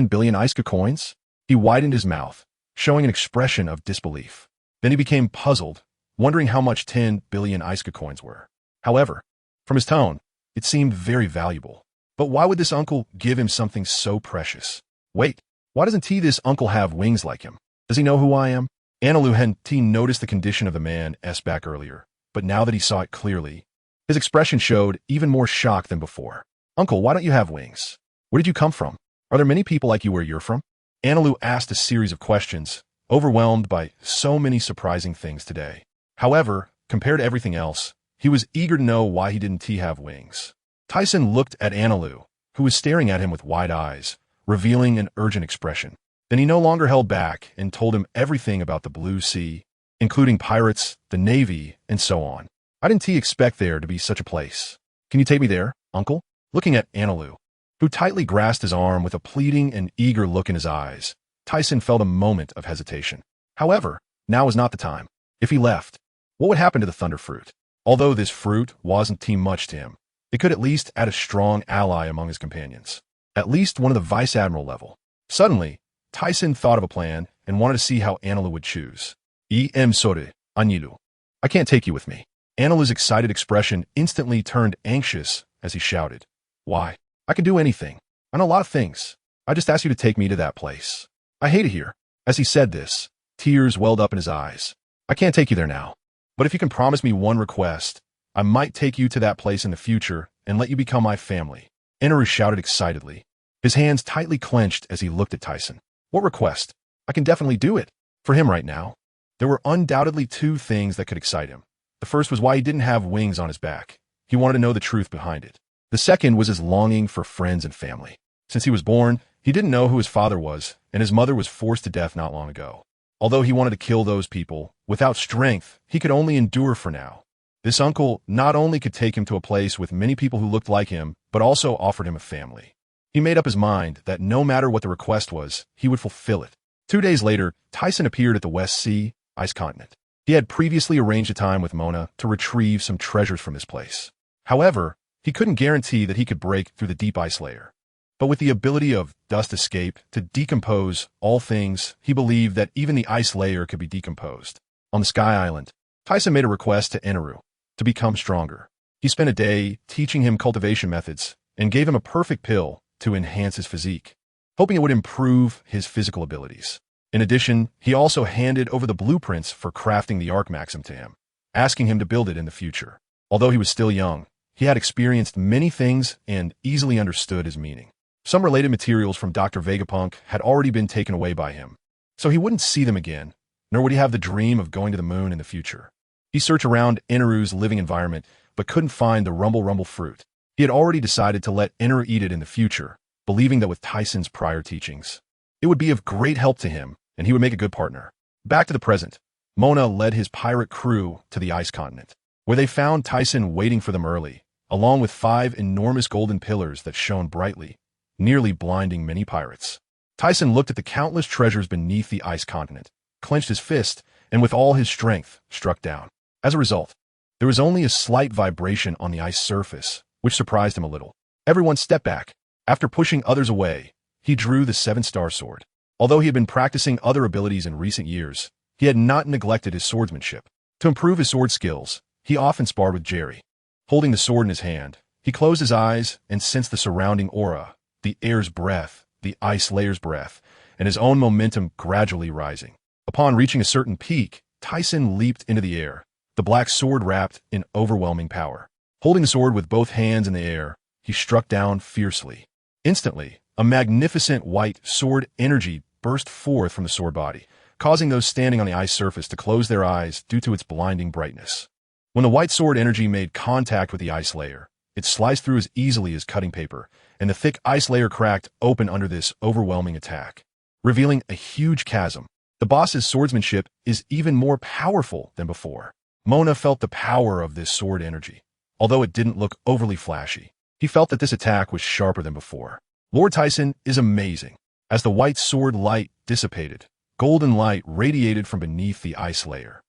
billion Iska coins? He widened his mouth, showing an expression of disbelief. Then he became puzzled, wondering how much 10 billion Iska coins were. However, from his tone, it seemed very valuable. But why would this uncle give him something so precious? Wait, why doesn't this uncle have wings like him? Does he know who I am? Anilu hadn't noticed the condition of the man's back earlier, but now that he saw it clearly, his expression showed even more shock than before. Uncle, why don't you have wings? Where did you come from? Are there many people like you where you're from? Anilu asked a series of questions, overwhelmed by so many surprising things today. However, compared to everything else, he was eager to know why he didn't have wings. Tyson looked at Anilu, who was staring at him with wide eyes, revealing an urgent expression. Then he no longer held back and told him everything about the Blue Sea, including pirates, the Navy, and so on. I didn't expect there to be such a place. Can you take me there, uncle? Looking at Anilu, who tightly grasped his arm with a pleading and eager look in his eyes, Tyson felt a moment of hesitation. However, now was not the time. If he left, what would happen to the Thunder Fruit? Although this fruit wasn't much to him, it could at least add a strong ally among his companions. At least one of the Vice Admiral level. Suddenly, Tyson thought of a plan and wanted to see how Anilu would choose. Sorry, Anilu. I can't take you with me. Anilu's excited expression instantly turned anxious as he shouted. Why? I can do anything. I know a lot of things. I just asked you to take me to that place. I hate it here. As he said this, tears welled up in his eyes. I can't take you there now. But if you can promise me one request, I might take you to that place in the future and let you become my family. Anilu shouted excitedly, his hands tightly clenched as he looked at Tyson. What request? I can definitely do it. For him right now, there were undoubtedly two things that could excite him. The first was why he didn't have wings on his back. He wanted to know the truth behind it. The second was his longing for friends and family. Since he was born, he didn't know who his father was, and his mother was forced to death not long ago. Although he wanted to kill those people, without strength, he could only endure for now. This uncle not only could take him to a place with many people who looked like him, but also offered him a family. He made up his mind that no matter what the request was, he would fulfill it. 2 days later, Tyson appeared at the West Sea, Ice Continent. He had previously arranged a time with Mona to retrieve some treasures from this place. However, he couldn't guarantee that he could break through the deep ice layer. But with the ability of dust escape to decompose all things, he believed that even the ice layer could be decomposed. On the Sky Island, Tyson made a request to Anilu to become stronger. He spent a day teaching him cultivation methods and gave him a perfect pill to enhance his physique, hoping it would improve his physical abilities. In addition, he also handed over the blueprints for crafting the Arc Maxim to him, asking him to build it in the future. Although he was still young, he had experienced many things and easily understood his meaning. Some related materials from Dr. Vegapunk had already been taken away by him, so he wouldn't see them again, nor would he have the dream of going to the moon in the future. He searched around Inaru's living environment, but couldn't find the rumble fruit. He had already decided to let Inaru eat it in the future, believing that with Tyson's prior teachings, it would be of great help to him, and he would make a good partner. Back to the present, Mona led his pirate crew to the ice continent, where they found Tyson waiting for them early, along with 5 enormous golden pillars that shone brightly, nearly blinding many pirates. Tyson looked at the countless treasures beneath the ice continent, clenched his fist, and with all his strength, struck down. As a result, there was only a slight vibration on the ice surface, which surprised him a little. Everyone stepped back. After pushing others away, he drew the 7-star sword. Although he had been practicing other abilities in recent years, he had not neglected his swordsmanship. To improve his sword skills, he often sparred with Jerry. Holding the sword in his hand, he closed his eyes and sensed the surrounding aura, the air's breath, the ice layer's breath, and his own momentum gradually rising. Upon reaching a certain peak, Tyson leaped into the air, the black sword wrapped in overwhelming power. Holding the sword with both hands in the air, he struck down fiercely. Instantly, a magnificent white sword energy burst forth from the sword body, causing those standing on the ice surface to close their eyes due to its blinding brightness. When the white sword energy made contact with the ice layer, it sliced through as easily as cutting paper, and the thick ice layer cracked open under this overwhelming attack, revealing a huge chasm. The boss's swordsmanship is even more powerful than before. Mona felt the power of this sword energy. Although it didn't look overly flashy, he felt that this attack was sharper than before. Lord Tyson is amazing. As the white sword light dissipated, golden light radiated from beneath the ice layer,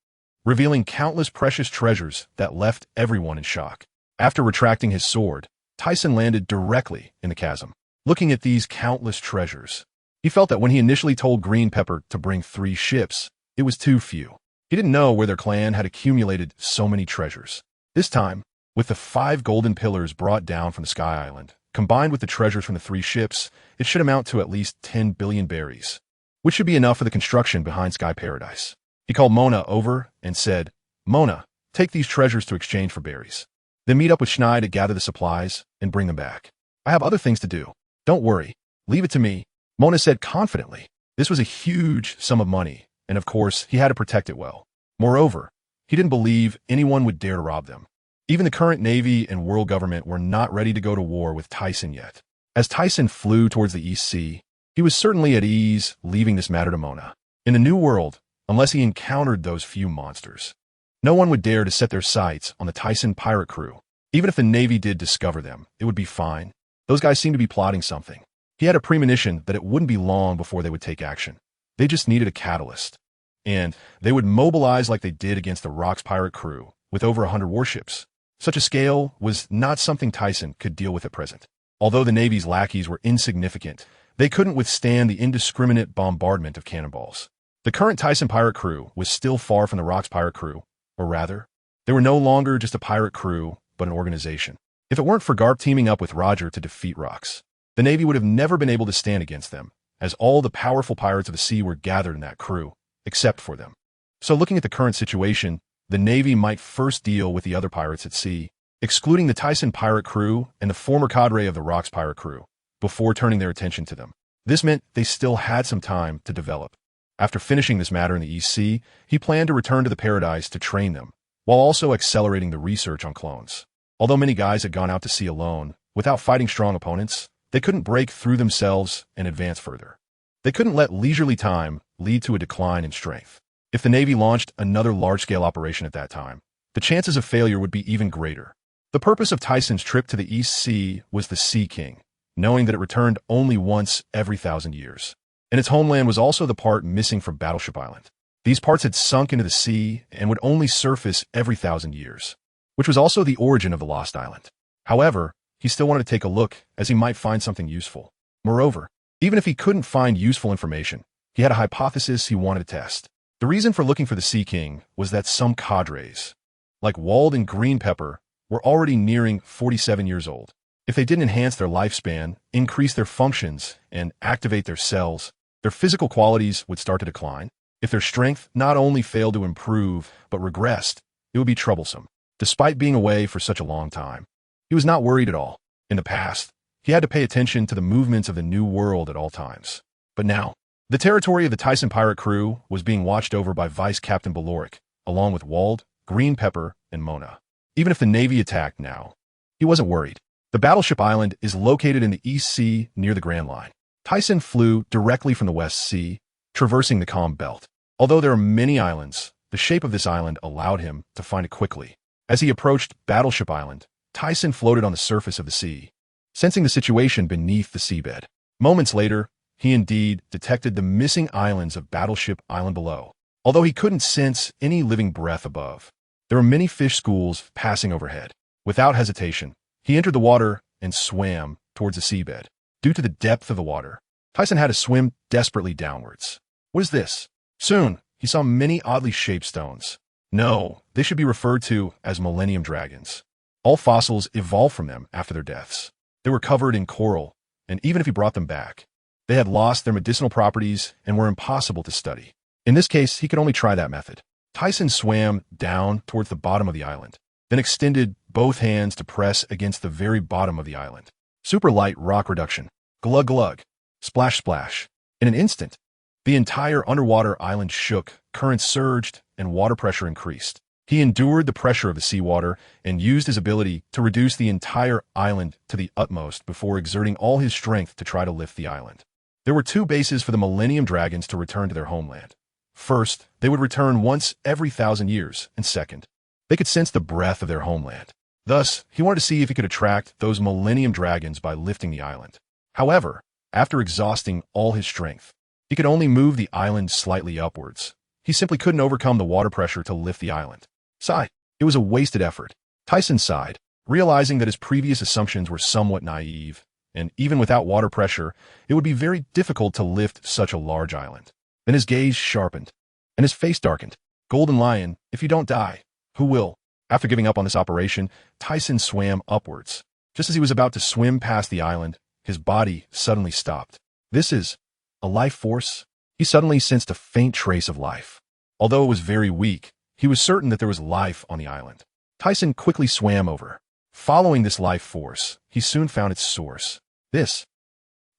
revealing countless precious treasures that left everyone in shock. After retracting his sword, Tyson landed directly in the chasm. Looking at these countless treasures, he felt that when he initially told Green Pepper to bring 3 ships, it was too few. He didn't know where their clan had accumulated so many treasures. This time, with the 5 golden pillars brought down from the Sky Island, combined with the treasures from the 3 ships, it should amount to at least 10 billion berries, which should be enough for the construction behind Sky Paradise. He called Mona over and said, "Mona, take these treasures to exchange for berries. Then meet up with Schnei to gather the supplies and bring them back. I have other things to do. Don't worry. Leave it to me," Mona said confidently. This was a huge sum of money, and of course, he had to protect it well. Moreover, he didn't believe anyone would dare to rob them. Even the current Navy and world government were not ready to go to war with Tyson yet. As Tyson flew towards the East Sea, he was certainly at ease leaving this matter to Mona. In the New World, unless he encountered those few monsters, no one would dare to set their sights on the Tyson pirate crew. Even if the Navy did discover them, it would be fine. Those guys seemed to be plotting something. He had a premonition that it wouldn't be long before they would take action. They just needed a catalyst. And they would mobilize like they did against the Rock's pirate crew, with over 100 warships. Such a scale was not something Tyson could deal with at present. Although the Navy's lackeys were insignificant, they couldn't withstand the indiscriminate bombardment of cannonballs. The current Tyson pirate crew was still far from the Rock's pirate crew, or rather, they were no longer just a pirate crew, but an organization. If it weren't for Garp teaming up with Roger to defeat Rocks, the Navy would have never been able to stand against them, as all the powerful pirates of the sea were gathered in that crew, except for them. So looking at the current situation, the Navy might first deal with the other pirates at sea, excluding the Tyson pirate crew and the former cadre of the Rocks pirate crew, before turning their attention to them. This meant they still had some time to develop. After finishing this matter in the East Sea, he planned to return to the Paradise to train them, while also accelerating the research on clones. Although many guys had gone out to sea alone, without fighting strong opponents, they couldn't break through themselves and advance further. They couldn't let leisurely time lead to a decline in strength. If the Navy launched another large-scale operation at that time, the chances of failure would be even greater. The purpose of Tyson's trip to the East Sea was the Sea King, knowing that it returned only once every 1,000 years. And its homeland was also the part missing from Battleship Island. These parts had sunk into the sea and would only surface every 1,000 years, which was also the origin of the Lost Island. However, he still wanted to take a look, as he might find something useful. Moreover, even if he couldn't find useful information, he had a hypothesis he wanted to test. The reason for looking for the Sea King was that some cadres, like Wald and Green Pepper, were already nearing 47 years old. If they didn't enhance their lifespan, increase their functions, and activate their cells, their physical qualities would start to decline. If their strength not only failed to improve, but regressed, it would be troublesome. Despite being away for such a long time, he was not worried at all. In the past, he had to pay attention to the movements of the new world at all times. But now, the territory of the Thyssen pirate crew was being watched over by Vice Captain Baloric, along with Wald, Green Pepper, and Mona. Even if the Navy attacked now, he wasn't worried. The battleship island is located in the East Sea near the Grand Line. Thyssen flew directly from the West Sea, traversing the calm belt. Although there are many islands, the shape of this island allowed him to find it quickly. As he approached Battleship Island, Thyssen floated on the surface of the sea, sensing the situation beneath the seabed. Moments later, he indeed detected the missing islands of Battleship Island below. Although he couldn't sense any living breath above, there were many fish schools passing overhead. Without hesitation, he entered the water and swam towards the seabed. Due to the depth of the water, Thyssen had to swim desperately downwards. What is this? Soon, he saw many oddly shaped stones. No, they should be referred to as millennium dragons. All fossils evolved from them after their deaths. They were covered in coral, and even if he brought them back, they had lost their medicinal properties and were impossible to study. In this case, he could only try that method. Thyssen swam down towards the bottom of the island, then extended both hands to press against the very bottom of the island. Super light rock reduction. Glug glug. Splash splash. In an instant, the entire underwater island shook, currents surged, and water pressure increased. He endured the pressure of the seawater and used his ability to reduce the entire island to the utmost before exerting all his strength to try to lift the island. There were two bases for the Millennium Dragons to return to their homeland. First, they would return once every 1,000 years, and second, they could sense the breath of their homeland. Thus, he wanted to see if he could attract those Millennium Dragons by lifting the island. However, after exhausting all his strength, he could only move the island slightly upwards. He simply couldn't overcome the water pressure to lift the island. Sigh. It was a wasted effort. Thyssen sighed, realizing that his previous assumptions were somewhat naive, and even without water pressure, it would be very difficult to lift such a large island. Then his gaze sharpened, and his face darkened. Golden Lion, if you don't die, who will? After giving up on this operation, Thyssen swam upwards. Just as he was about to swim past the island, his body suddenly stopped. This is a life force? He suddenly sensed a faint trace of life. Although it was very weak, he was certain that there was life on the island. Thyssen quickly swam over. Following this life force, he soon found its source. This.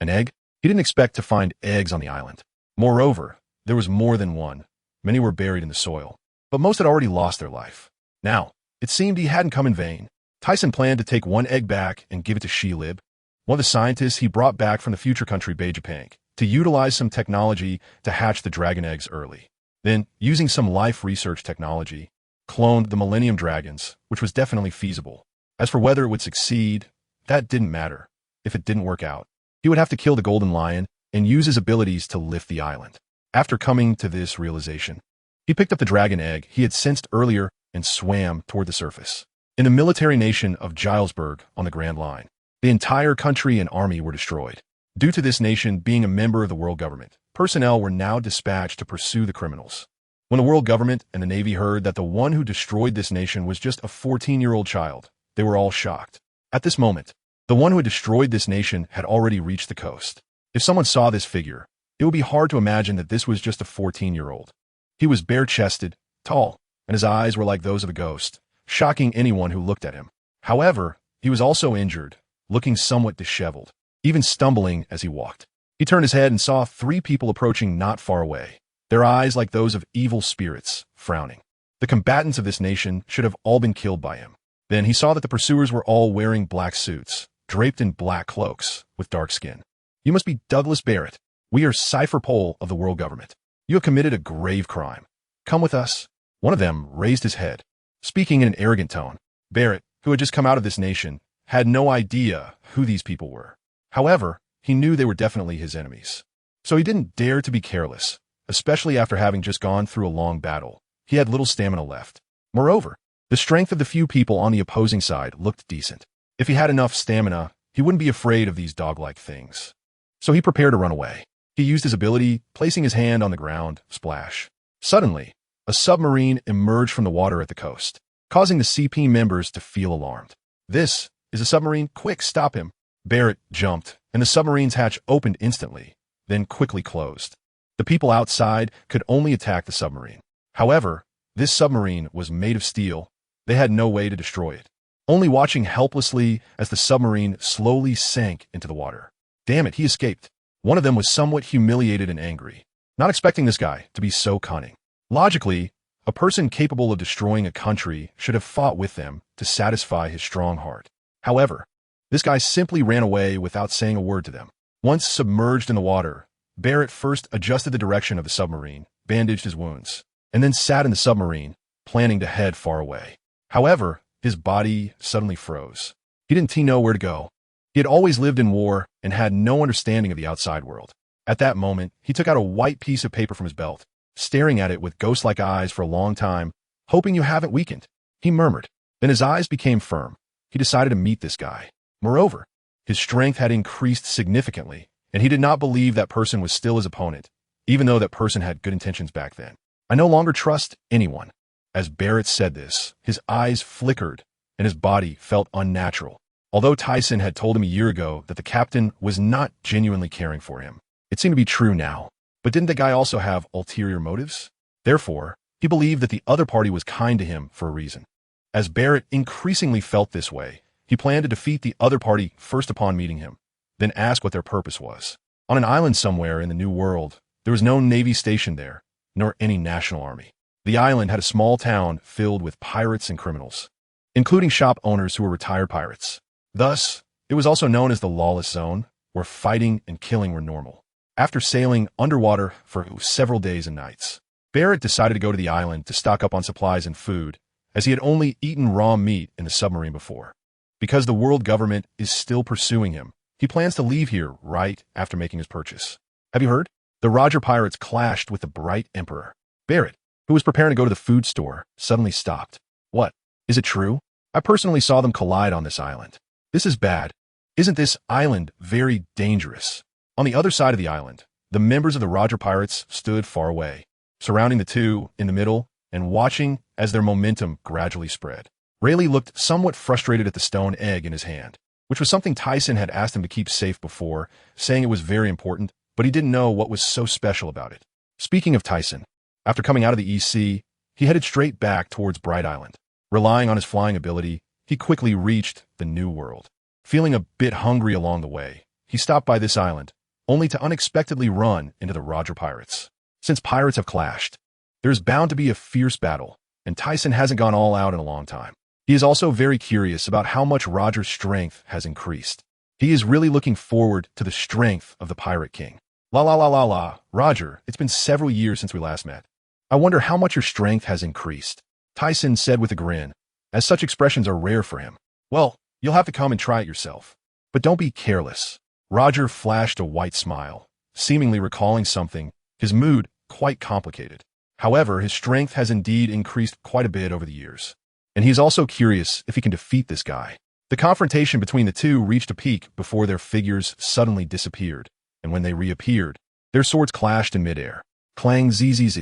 An egg? He didn't expect to find eggs on the island. Moreover, there was more than one. Many were buried in the soil, but most had already lost their life. Now, it seemed he hadn't come in vain. Thyssen planned to take one egg back and give it to Shilib, one of the scientists he brought back from the future country Beijapang, to utilize some technology to hatch the dragon eggs early. Then, using some life research technology, cloned the Millennium Dragons, which was definitely feasible. As for whether it would succeed, that didn't matter. If it didn't work out, he would have to kill the Golden Lion and use his abilities to lift the island. After coming to this realization, he picked up the dragon egg he had sensed earlier and swam toward the surface. In the military nation of Gilesburg on the Grand Line, the entire country and army were destroyed. Due to this nation being a member of the world government, personnel were now dispatched to pursue the criminals. When the world government and the Navy heard that the one who destroyed this nation was just a 14-year-old child, they were all shocked. At this moment, the one who had destroyed this nation had already reached the coast. If someone saw this figure, it would be hard to imagine that this was just a 14-year-old. He was bare-chested, tall, and his eyes were like those of a ghost, shocking anyone who looked at him. However, he was also injured, looking somewhat disheveled, even stumbling as he walked. He turned his head and saw 3 people approaching not far away, their eyes like those of evil spirits, frowning. The combatants of this nation should have all been killed by him. Then he saw that the pursuers were all wearing black suits, draped in black cloaks, with dark skin. You must be Douglas Barrett. We are Cipher Pole of the world government. You have committed a grave crime. Come with us. One of them raised his head, speaking in an arrogant tone. Barrett, who had just come out of this nation, had no idea who these people were. However, he knew they were definitely his enemies. So he didn't dare to be careless, especially after having just gone through a long battle. He had little stamina left. Moreover, the strength of the few people on the opposing side looked decent. If he had enough stamina, he wouldn't be afraid of these dog-like things. So he prepared to run away. He used his ability, placing his hand on the ground, splash. Suddenly, a submarine emerged from the water at the coast, causing the CP members to feel alarmed. This is a submarine. Quick, stop him. Barrett jumped, and the submarine's hatch opened instantly, then quickly closed. The people outside could only attack the submarine. However, this submarine was made of steel. They had no way to destroy it. only watching helplessly as the submarine slowly sank into the water. Damn it, he escaped. One of them was somewhat humiliated and angry, not expecting this guy to be so cunning. Logically, a person capable of destroying a country should have fought with them to satisfy his strong heart. However, this guy simply ran away without saying a word to them. Once submerged in the water, Barrett first adjusted the direction of the submarine, bandaged his wounds, and then sat in the submarine, planning to head far away. However, his body suddenly froze. He didn't know where to go. He had always lived in war and had no understanding of the outside world. At that moment, he took out a white piece of paper from his belt, staring at it with ghost-like eyes for a long time. Hoping you haven't weakened, he murmured. Then his eyes became firm. He decided to meet this guy. Moreover, his strength had increased significantly, and he did not believe that person was still his opponent, even though that person had good intentions back then. I no longer trust anyone. As Barrett said this, his eyes flickered, and his body felt unnatural. Although Tisen had told him a year ago that the captain was not genuinely caring for him, it seemed to be true now. But didn't the guy also have ulterior motives? Therefore, he believed that the other party was kind to him for a reason. As Barrett increasingly felt this way, he planned to defeat the other party first upon meeting him, then ask what their purpose was. On an island somewhere in the New World, there was no navy stationed there, nor any national army. The island had a small town filled with pirates and criminals, including shop owners who were retired pirates. Thus, it was also known as the lawless zone, where fighting and killing were normal. After sailing underwater for several days and nights, Barrett decided to go to the island to stock up on supplies and food, as he had only eaten raw meat in the submarine before. Because the world government is still pursuing him, he plans to leave here right after making his purchase. Have you heard? The Roger pirates clashed with the Bright Emperor. Barrett, who was preparing to go to the food store, suddenly stopped. What? Is it true? I personally saw them collide on this island. This is bad. Isn't this island very dangerous? On the other side of the island, the members of the Roger pirates stood far away, surrounding the two in the middle and watching as their momentum gradually spread. Rayleigh looked somewhat frustrated at the stone egg in his hand, which was something Tisen had asked him to keep safe before, saying it was very important, but he didn't know what was so special about it. Speaking of Tisen, after coming out of the EC, he headed straight back towards Bright Island. Relying on his flying ability, he quickly reached the New World. Feeling a bit hungry along the way, he stopped by this island, only to unexpectedly run into the Roger pirates. Since pirates have clashed, there's bound to be a fierce battle, and Tisen hasn't gone all out in a long time. He is also very curious about how much Roger's strength has increased. He is really looking forward to the strength of the Pirate King. La la la la la, Roger, it's been several years since we last met. I wonder how much your strength has increased, Tisen said with a grin, as such expressions are rare for him. Well, you'll have to come and try it yourself. But don't be careless. Roger flashed a white smile, seemingly recalling something, his mood quite complicated. However, his strength has indeed increased quite a bit over the years, and he's also curious if he can defeat this guy. The confrontation between the two reached a peak before their figures suddenly disappeared, and when they reappeared, their swords clashed in midair. Clang zzz.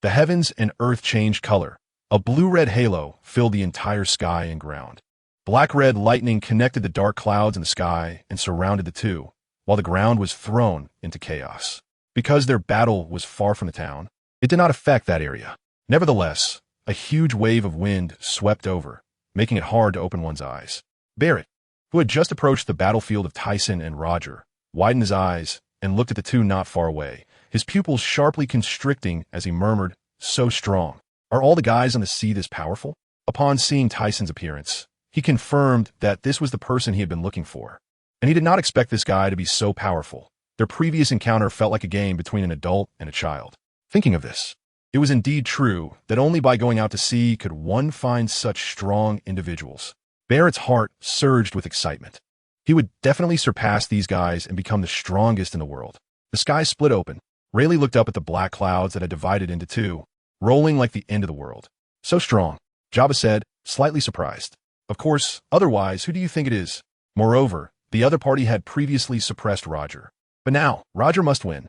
The heavens and earth changed color. A blue-red halo filled the entire sky and ground. Black-red lightning connected the dark clouds in the sky and surrounded the two, while the ground was thrown into chaos. Because their battle was far from the town, it did not affect that area. Nevertheless, a huge wave of wind swept over, making it hard to open one's eyes. Barrett, who had just approached the battlefield of Tisen and Roger, widened his eyes and looked at the two not far away, his pupils sharply constricting as he murmured, "So strong. Are all the guys on the sea this powerful?" Upon seeing Tisen's appearance, he confirmed that this was the person he had been looking for, and he did not expect this guy to be so powerful. Their previous encounter felt like a game between an adult and a child. Thinking of this, it was indeed true that only by going out to sea could one find such strong individuals. Barrett's heart surged with excitement. He would definitely surpass these guys and become the strongest in the world. The sky split open. Rayleigh looked up at the black clouds that had divided into two, rolling like the end of the world. "So strong," Jabba said, slightly surprised. "Of course, otherwise, who do you think it is?" Moreover, the other party had previously suppressed Roger. But now, Roger must win.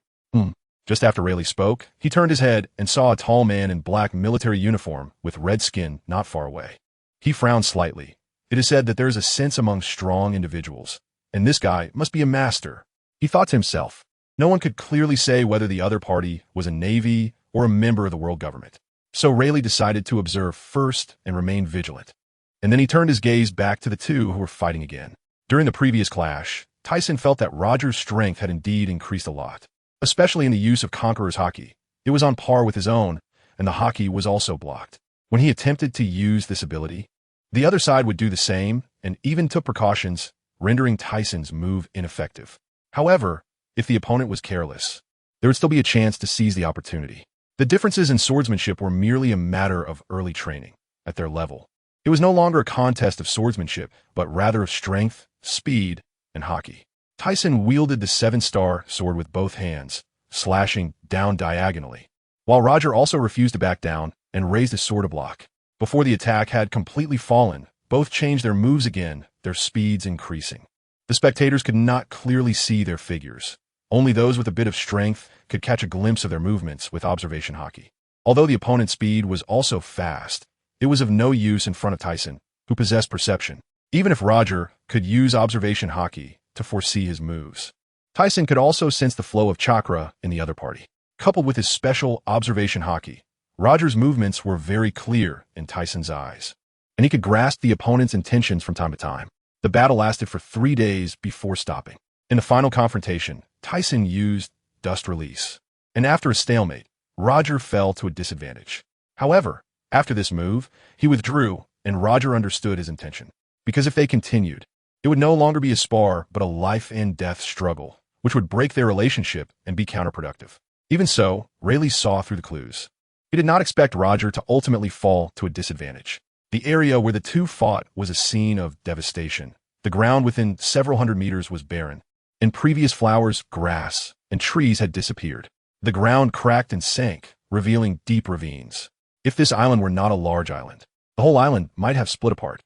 Just after Rayleigh spoke, he turned his head and saw a tall man in black military uniform with red skin not far away. He frowned slightly. It is said that there is a sense among strong individuals, and this guy must be a master. He thought to himself. No one could clearly say whether the other party was a navy or a member of the world government. So Rayleigh decided to observe first and remain vigilant. And then he turned his gaze back to the two who were fighting again. During the previous clash, Tyson felt that Roger's strength had indeed increased a lot, especially in the use of Conqueror's Haki. It was on par with his own, and the Haki was also blocked. When he attempted to use this ability, the other side would do the same and even took precautions, rendering Tyson's move ineffective. However, if the opponent was careless, there would still be a chance to seize the opportunity. The differences in swordsmanship were merely a matter of early training at their level. It was no longer a contest of swordsmanship, but rather of strength, speed, and Haki. Tyson wielded the 7-star sword with both hands, slashing down diagonally, while Roger also refused to back down and raised his sword to block. Before the attack had completely fallen, both changed their moves again, their speeds increasing. The spectators could not clearly see their figures. Only those with a bit of strength could catch a glimpse of their movements with observation Haki. Although the opponent's speed was also fast, it was of no use in front of Tyson, who possessed perception. Even if Roger could use observation Haki to foresee his moves, Tyson could also sense the flow of chakra in the other party. Coupled with his special observation Haki, Roger's movements were very clear in Tyson's eyes, and he could grasp the opponent's intentions from time to time. The battle lasted for 3 days before stopping. In the final confrontation, Tyson used Dust Release, and after a stalemate, Roger fell to a disadvantage. However, after this move, he withdrew, and Roger understood his intention. Because if they continued, it would no longer be a spar but a life-and-death struggle, which would break their relationship and be counterproductive. Even so, Rayleigh saw through the clues. He did not expect Roger to ultimately fall to a disadvantage. The area where the two fought was a scene of devastation. The ground within several hundred meters was barren. In previous flowers, grass, and trees had disappeared. The ground cracked and sank, revealing deep ravines. If this island were not a large island, the whole island might have split apart.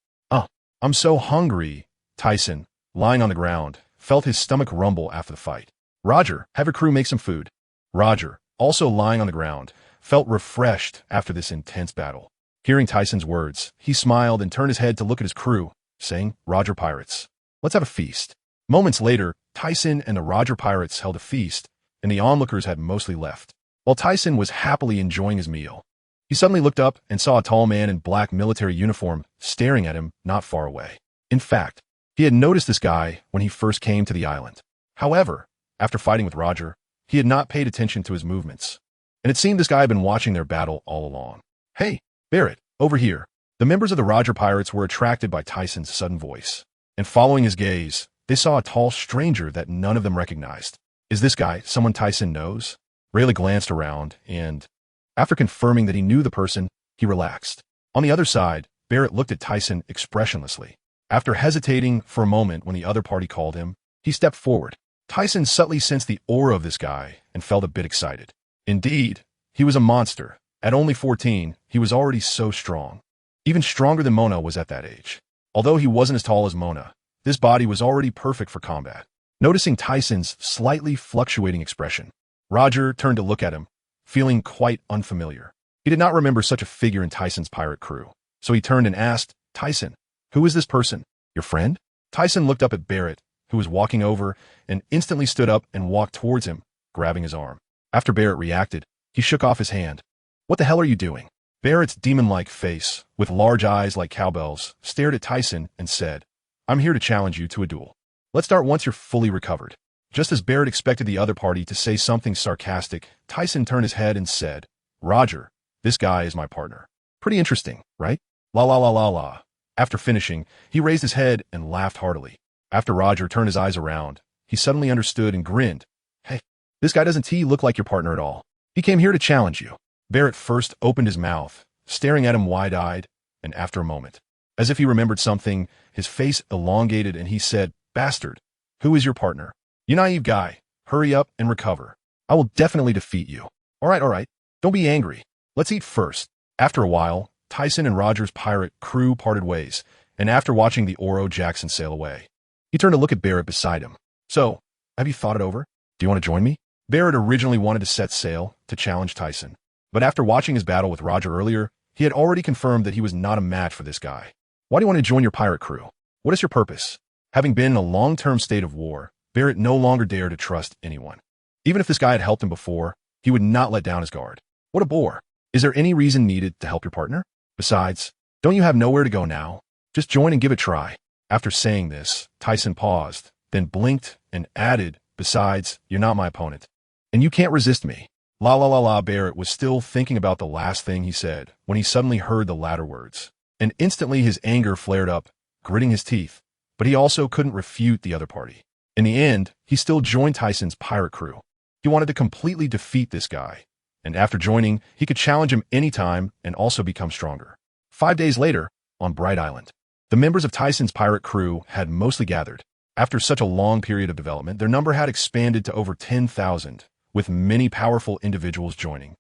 I'm so hungry. Tyson, lying on the ground, felt his stomach rumble after the fight. Roger, have your crew make some food. Roger, also lying on the ground, felt refreshed after this intense battle. Hearing Tyson's words, he smiled and turned his head to look at his crew, saying, "Roger Pirates, let's have a feast." Moments later, Tyson and the Roger Pirates held a feast, and the onlookers had mostly left. While Tyson was happily enjoying his meal, he suddenly looked up and saw a tall man in black military uniform staring at him not far away. In fact, he had noticed this guy when he first came to the island. However, after fighting with Roger, he had not paid attention to his movements, and it seemed this guy had been watching their battle all along. "Hey, Barrett, over here." The members of the Roger Pirates were attracted by Tyson's sudden voice, and following his gaze, they saw a tall stranger that none of them recognized. Is this guy someone Tyson knows? Rayleigh glanced around, and after confirming that he knew the person, he relaxed. On the other side, Barrett looked at Tyson expressionlessly. After hesitating for a moment when the other party called him, he stepped forward. Tyson subtly sensed the aura of this guy and felt a bit excited. Indeed, he was a monster. At only 14, he was already so strong. Even stronger than Mona was at that age. Although he wasn't as tall as Mona, this body was already perfect for combat. Noticing Tyson's slightly fluctuating expression, Roger turned to look at him, feeling quite unfamiliar. He did not remember such a figure in Tyson's pirate crew, so he turned and asked, "Tyson, who is this person? Your friend?" Tyson looked up at Barrett, who was walking over, and instantly stood up and walked towards him, grabbing his arm. After Barrett reacted, he shook off his hand. "What the hell are you doing?" Barrett's demon-like face, with large eyes like cowbells, stared at Tyson and said, "I'm here to challenge you to a duel. Let's start once you're fully recovered." Just as Barrett expected the other party to say something sarcastic, Tyson turned his head and said, "Roger, this guy is my partner. Pretty interesting, right? La la la la la." After finishing, he raised his head and laughed heartily. After Roger turned his eyes around, he suddenly understood and grinned. "Hey, this guy doesn't look like your partner at all. He came here to challenge you." Barrett first opened his mouth, staring at him wide-eyed, and after a moment, as if he remembered something, his face elongated and he said, "Bastard, who is your partner? You naive guy, hurry up and recover. I will definitely defeat you." All right, don't be angry. Let's eat first." After a while, Tyson and Roger's pirate crew parted ways, and after watching the Oro Jackson sail away, he turned to look at Barrett beside him. "So, have you thought it over? Do you want to join me?" Barrett originally wanted to set sail to challenge Tyson, but after watching his battle with Roger earlier, he had already confirmed that he was not a match for this guy. "Why do you want to join your pirate crew? What is your purpose?" Having been in a long-term state of war, Barrett no longer dared to trust anyone. Even if this guy had helped him before, he would not let down his guard. What a bore. Is there any reason needed to help your partner? Besides, don't you have nowhere to go now? Just join and give it a try. After saying this, Tyson paused, then blinked and added, besides, you're not my opponent. And you can't resist me. La la la la. Barrett was still thinking about the last thing he said when he suddenly heard the latter words. And instantly his anger flared up, gritting his teeth. But he also couldn't refute the other party. In the end, he still joined Tyson's pirate crew. He wanted to completely defeat this guy. And after joining, he could challenge him anytime and also become stronger. 5 days later, on Bright Island, the members of Tyson's pirate crew had mostly gathered. After such a long period of development, their number had expanded to over 10,000, with many powerful individuals joining,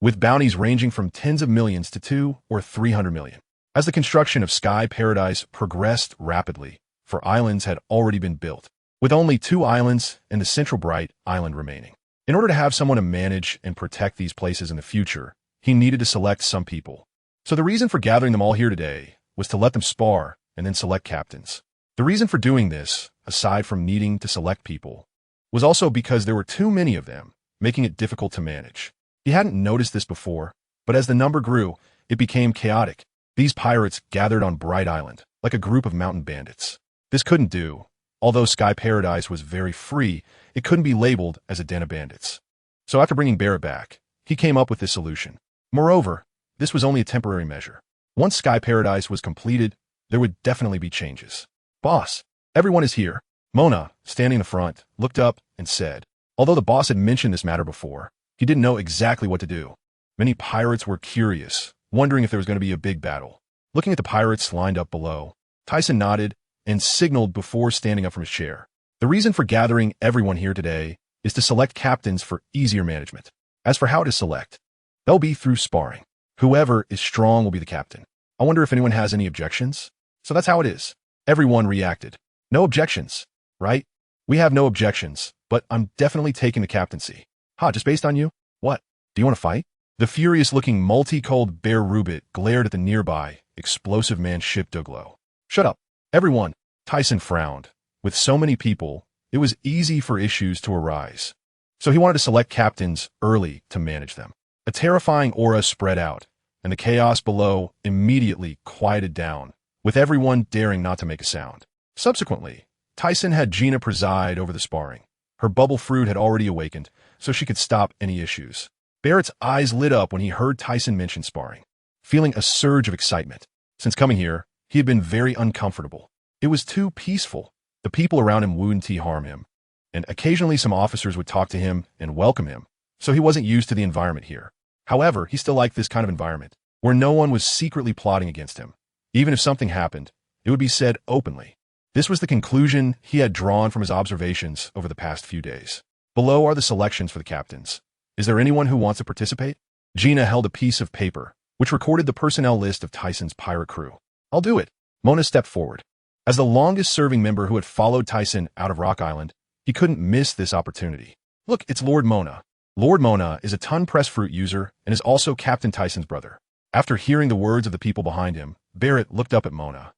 with bounties ranging from tens of millions to 200 or 300 million. As the construction of Sky Paradise progressed rapidly, for islands had already been built, with only 2 islands and the central Bright Island remaining. In order to have someone to manage and protect these places in the future, he needed to select some people. So the reason for gathering them all here today was to let them spar and then select captains. The reason for doing this, aside from needing to select people, was also because there were too many of them, making it difficult to manage. He hadn't noticed this before, but as the number grew, it became chaotic. These pirates gathered on Bright Island, like a group of mountain bandits. This couldn't do. Although Sky Paradise was very free, it couldn't be labeled as a den of bandits. So after bringing Barrett back, he came up with this solution. Moreover, this was only a temporary measure. Once Sky Paradise was completed, there would definitely be changes. Boss, everyone is here. Mona, standing in the front, looked up and said. Although the boss had mentioned this matter before, he didn't know exactly what to do. Many pirates were curious, wondering if there was going to be a big battle. Looking at the pirates lined up below, Tyson nodded and signaled before standing up from his chair. The reason for gathering everyone here today is to select captains for easier management. As for how to select, that'll be through sparring. Whoever is strong will be the captain. I wonder if anyone has any objections? So that's how it is. Everyone reacted. No objections, right? We have no objections, but I'm definitely taking the captaincy. Just based on you? What? Do you want to fight? The furious-looking multicolored bear Rubit glared at the nearby, explosive man ship Douglow. Shut up. Everyone. Tyson frowned. With so many people, it was easy for issues to arise. So he wanted to select captains early to manage them. A terrifying aura spread out, and the chaos below immediately quieted down, with everyone daring not to make a sound. Subsequently, Tyson had Gina preside over the sparring. Her bubble fruit had already awakened, so she could stop any issues. Barrett's eyes lit up when he heard Tyson mention sparring, feeling a surge of excitement. Since coming here, he had been very uncomfortable. It was too peaceful. The people around him wouldn't harm him, and occasionally some officers would talk to him and welcome him, so he wasn't used to the environment here. However, he still liked this kind of environment, where no one was secretly plotting against him. Even if something happened, it would be said openly. This was the conclusion he had drawn from his observations over the past few days. Below are the selections for the captains. Is there anyone who wants to participate? Gina held a piece of paper, which recorded the personnel list of Tyson's pirate crew. I'll do it. Mona stepped forward. As the longest-serving member who had followed Tyson out of Rock Island, he couldn't miss this opportunity. Look, it's Lord Mona. Lord Mona is a ton-press fruit user and is also Captain Tyson's brother. After hearing the words of the people behind him, Barrett looked up at Mona,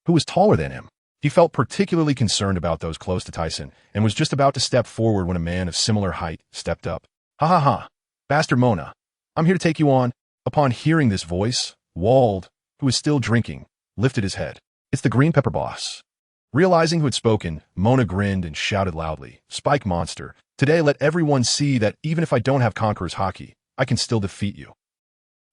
who was taller than him. He felt particularly concerned about those close to Tyson and was just about to step forward when a man of similar height stepped up. Ha ha ha. Bastard Mona, I'm here to take you on. Upon hearing this voice, Wald, who was still drinking, lifted his head. It's the green pepper boss. Realizing who had spoken, Mona grinned and shouted loudly, Spike Monster, today let everyone see that even if I don't have Conqueror's Hockey, I can still defeat you.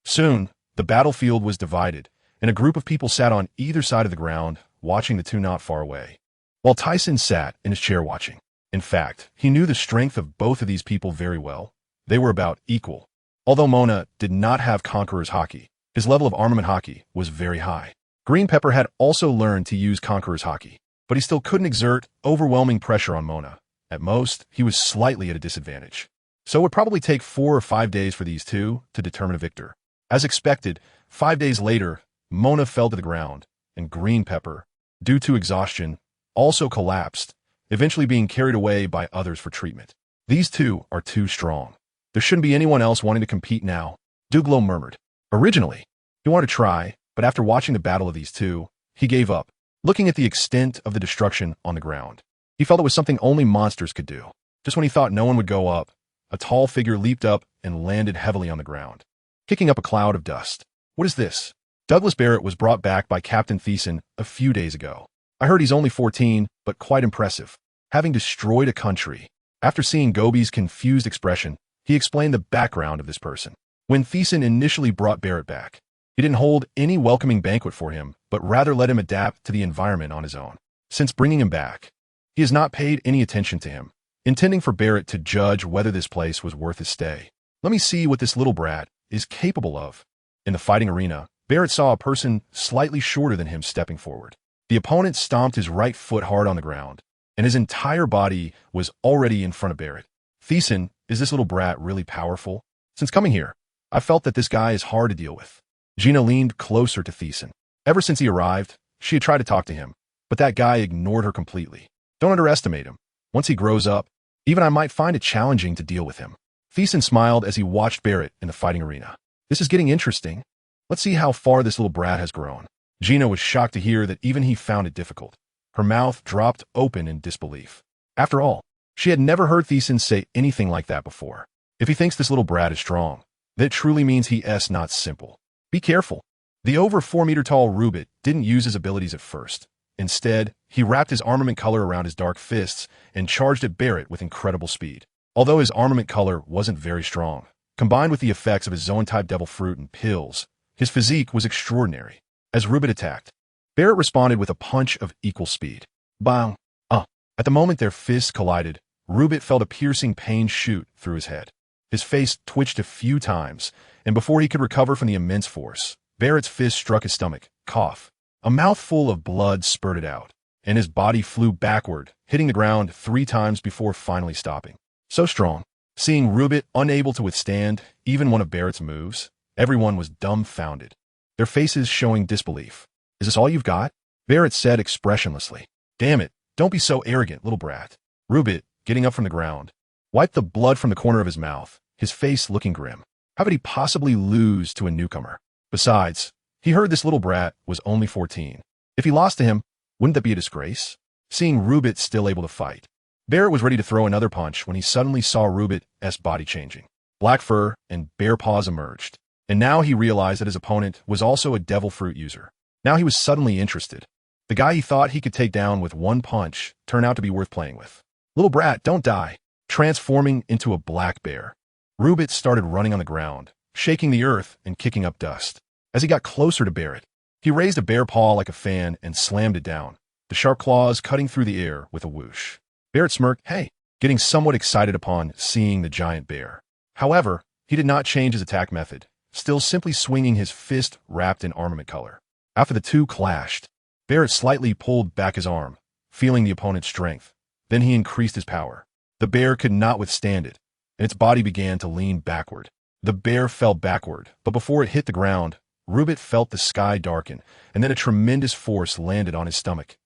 Soon, the battlefield was divided, and a group of people sat on either side of the ground, watching the two not far away, while Tyson sat in his chair watching. In fact, he knew the strength of both of these people very well. They were about equal. Although Mona did not have Conqueror's Hockey, his level of armament hockey was very high. Green Pepper had also learned to use Conqueror's Hockey, but he still couldn't exert overwhelming pressure on Mona. At most, he was slightly at a disadvantage. So it would probably take 4 or 5 days for these two to determine a victor. As expected, 5 days later, Mona fell to the ground, and Green Pepper, due to exhaustion, also collapsed, eventually being carried away by others for treatment. These two are too strong. There shouldn't be anyone else wanting to compete now, Douglow murmured. Originally, he wanted to try, but after watching the battle of these two, he gave up, looking at the extent of the destruction on the ground. He felt it was something only monsters could do. Just when he thought no one would go up, a tall figure leaped up and landed heavily on the ground, kicking up a cloud of dust. What is this? Douglas Barrett was brought back by Captain Thyssen a few days ago. I heard he's only 14, but quite impressive, having destroyed a country. After seeing Gobi's confused expression, he explained the background of this person. When Thyssen initially brought Barrett back, he didn't hold any welcoming banquet for him, but rather let him adapt to the environment on his own. Since bringing him back, he has not paid any attention to him, intending for Barrett to judge whether this place was worth his stay. Let me see what this little brat is capable of. In the fighting arena, Barrett saw a person slightly shorter than him stepping forward. The opponent stomped his right foot hard on the ground, and his entire body was already in front of Barrett. Thyssen, is this little brat really powerful? Since coming here, I felt that this guy is hard to deal with. Gina leaned closer to Thyssen. Ever since he arrived, she had tried to talk to him, but that guy ignored her completely. Don't underestimate him. Once he grows up, even I might find it challenging to deal with him. Thyssen smiled as he watched Barrett in the fighting arena. This is getting interesting. Let's see how far this little brat has grown. Gina was shocked to hear that even he found it difficult. Her mouth dropped open in disbelief. After all, she had never heard Thyssen say anything like that before. If he thinks this little brat is strong, that truly means he is not simple. Be careful. The over 4-meter-tall WorldGov't didn't use his abilities at first. Instead, he wrapped his armament color around his dark fists and charged at Barrett with incredible speed. Although his armament color wasn't very strong, combined with the effects of his zone-type devil fruit and pills, his physique was extraordinary. As WorldGov't attacked, Barrett responded with a punch of equal speed. Bang! At the moment their fists collided, WorldGov't felt a piercing pain shoot through his head. His face twitched a few times, and before he could recover from the immense force, Barrett's fist struck his stomach. Cough. A mouthful of blood spurted out, and his body flew backward, hitting the ground 3 times before finally stopping. So strong. Seeing WorldGov't unable to withstand even one of Barrett's moves, everyone was dumbfounded, their faces showing disbelief. Is this all you've got? Barrett said expressionlessly. Damn it, don't be so arrogant, little brat. WorldGov't, getting up from the ground, wiped the blood from the corner of his mouth, his face looking grim. How could he possibly lose to a newcomer? Besides, he heard this little brat was only 14. If he lost to him, wouldn't that be a disgrace? Seeing WorldGov't still able to fight, Barrett was ready to throw another punch when he suddenly saw WorldGov's body changing. Black fur and bare paws emerged, and now he realized that his opponent was also a devil fruit user. Now he was suddenly interested. The guy he thought he could take down with one punch turned out to be worth playing with. Little brat, don't die. Transforming into a black bear, WorldGov't started running on the ground, shaking the earth and kicking up dust. As he got closer to Barrett, he raised a bare paw like a fan and slammed it down, the sharp claws cutting through the air with a whoosh. Barrett smirked, hey, getting somewhat excited upon seeing the giant bear. However, he did not change his attack method, still simply swinging his fist wrapped in armament color. After the two clashed, Barrett slightly pulled back his arm, feeling the opponent's strength. Then he increased his power. The bear could not withstand it, and its body began to lean backward. The bear fell backward, but before it hit the ground, WorldGov't felt the sky darken, and then a tremendous force landed on his stomach.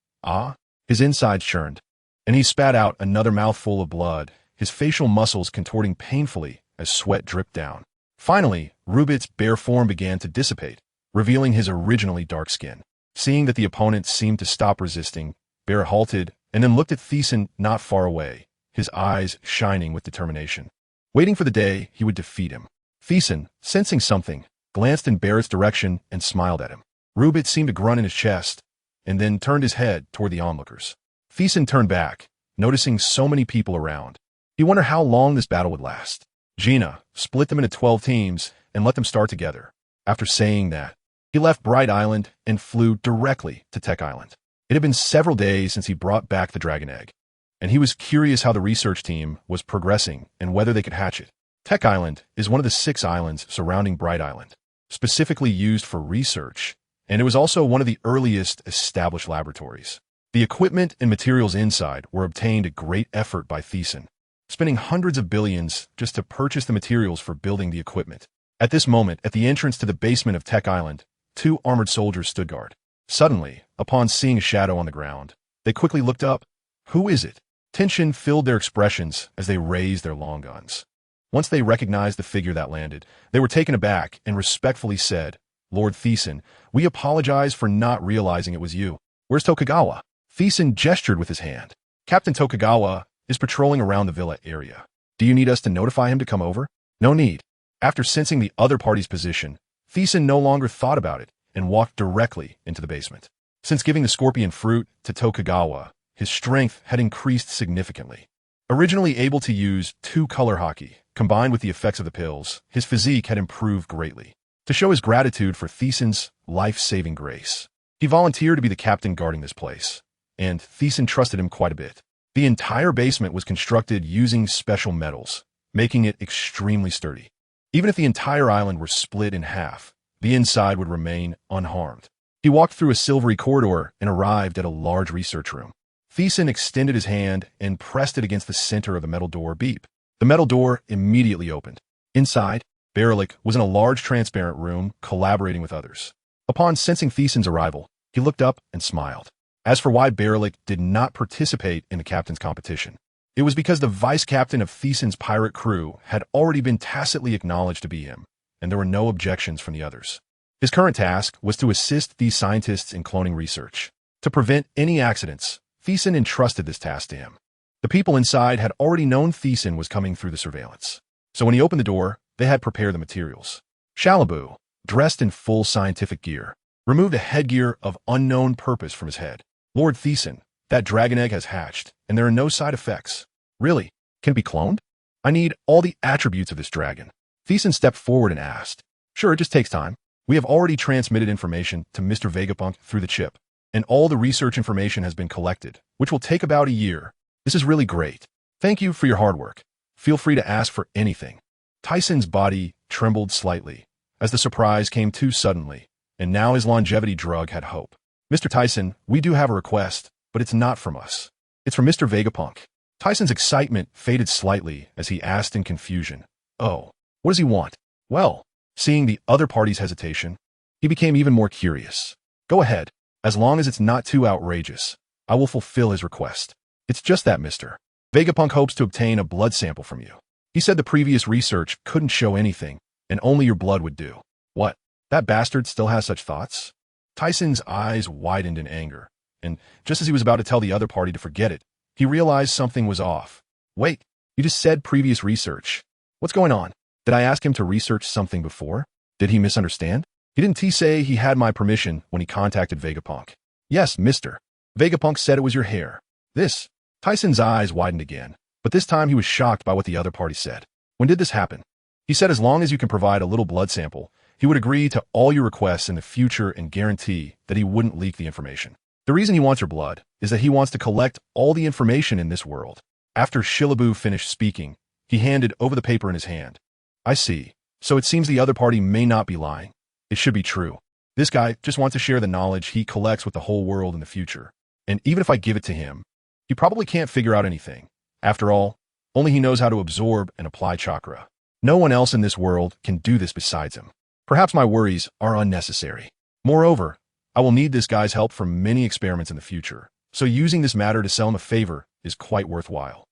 His insides churned, and he spat out another mouthful of blood, his facial muscles contorting painfully as sweat dripped down. Finally, WorldGov's bare form began to dissipate, revealing his originally dark skin. Seeing that the opponent seemed to stop resisting, Barrett halted and then looked at Thyssen not far away, his eyes shining with determination, waiting for the day he would defeat him. Thyssen, sensing something, glanced in Barrett's direction and smiled at him. WorldGov't seemed to grunt in his chest, and then turned his head toward the onlookers. Thyssen turned back, noticing so many people around. He wondered how long this battle would last. Gina split them into 12 teams and let them start together. After saying that, he left Bright Island and flew directly to Tech Island. It had been several days since he brought back the dragon egg, and he was curious how the research team was progressing and whether they could hatch it. Tech Island is one of the 6 islands surrounding Bright Island, specifically used for research, and it was also one of the earliest established laboratories. The equipment and materials inside were obtained at great effort by Thyssen, spending hundreds of billions just to purchase the materials for building the equipment. At this moment, at the entrance to the basement of Tech Island, 2 armored soldiers stood guard. Suddenly, upon seeing a shadow on the ground, they quickly looked up. Who is it? Tension filled their expressions as they raised their long guns. Once they recognized the figure that landed, they were taken aback and respectfully said, Lord Thyssen, we apologize for not realizing it was you. Where's Tokugawa? Thyssen gestured with his hand. Captain Tokugawa is patrolling around the villa area. Do you need us to notify him to come over? No need. After sensing the other party's position, Thyssen no longer thought about it and walked directly into the basement. Since giving the scorpion fruit to Tokugawa, his strength had increased significantly. Originally able to use two-color hockey, combined with the effects of the pills, his physique had improved greatly. To show his gratitude for Thyssen's life-saving grace, he volunteered to be the captain guarding this place, and Thyssen trusted him quite a bit. The entire basement was constructed using special metals, making it extremely sturdy. Even if the entire island were split in half, the inside would remain unharmed. He walked through a silvery corridor and arrived at a large research room. Thyssen extended his hand and pressed it against the center of the metal door. Beep. The metal door immediately opened. Inside, Berlik was in a large transparent room collaborating with others. Upon sensing Thyssen's arrival, he looked up and smiled. As for why Berlik did not participate in the captain's competition, it was because the vice captain of Thyssen's pirate crew had already been tacitly acknowledged to be him, and there were no objections from the others. His current task was to assist these scientists in cloning research. To prevent any accidents, Thyssen entrusted this task to him. The people inside had already known Thyssen was coming through the surveillance, so when he opened the door, they had prepared the materials. Shalabu, dressed in full scientific gear, removed a headgear of unknown purpose from his head. Lord Thyssen, that dragon egg has hatched, and there are no side effects. Really? Can it be cloned? I need all the attributes of this dragon. Thyssen stepped forward and asked. Sure, it just takes time. We have already transmitted information to Mr. Vegapunk through the chip, and all the research information has been collected, which will take about a year. This is really great. Thank you for your hard work. Feel free to ask for anything. Tyssen's body trembled slightly as the surprise came too suddenly, and now his longevity drug had hope. Mr. Thyssen, we do have a request, but it's not from us. It's from Mr. Vegapunk. Tyssen's excitement faded slightly as he asked in confusion. Oh, what does he want? Well, seeing the other party's hesitation, he became even more curious. Go ahead. As long as it's not too outrageous, I will fulfill his request. It's just that, Mr. Vegapunk hopes to obtain a blood sample from you. He said the previous research couldn't show anything, and only your blood would do. What? That bastard still has such thoughts? Tyssen's eyes widened in anger, and just as he was about to tell the other party to forget it, he realized something was off. Wait, you just said previous research. What's going on? Did I ask him to research something before? Did he misunderstand? He didn't say he had my permission when he contacted Vegapunk. Yes, Mr. Vegapunk said it was your hair. This. Tyssen's eyes widened again, but this time he was shocked by what the other party said. When did this happen? He said as long as you can provide a little blood sample, he would agree to all your requests in the future and guarantee that he wouldn't leak the information. The reason he wants your blood is that he wants to collect all the information in this world. After Shilabu finished speaking, he handed over the paper in his hand. I see. So it seems the other party may not be lying. It should be true. This guy just wants to share the knowledge he collects with the whole world in the future. And even if I give it to him, he probably can't figure out anything. After all, only he knows how to absorb and apply chakra. No one else in this world can do this besides him. Perhaps my worries are unnecessary. Moreover, I will need this guy's help for many experiments in the future, so using this matter to sell him a favor is quite worthwhile.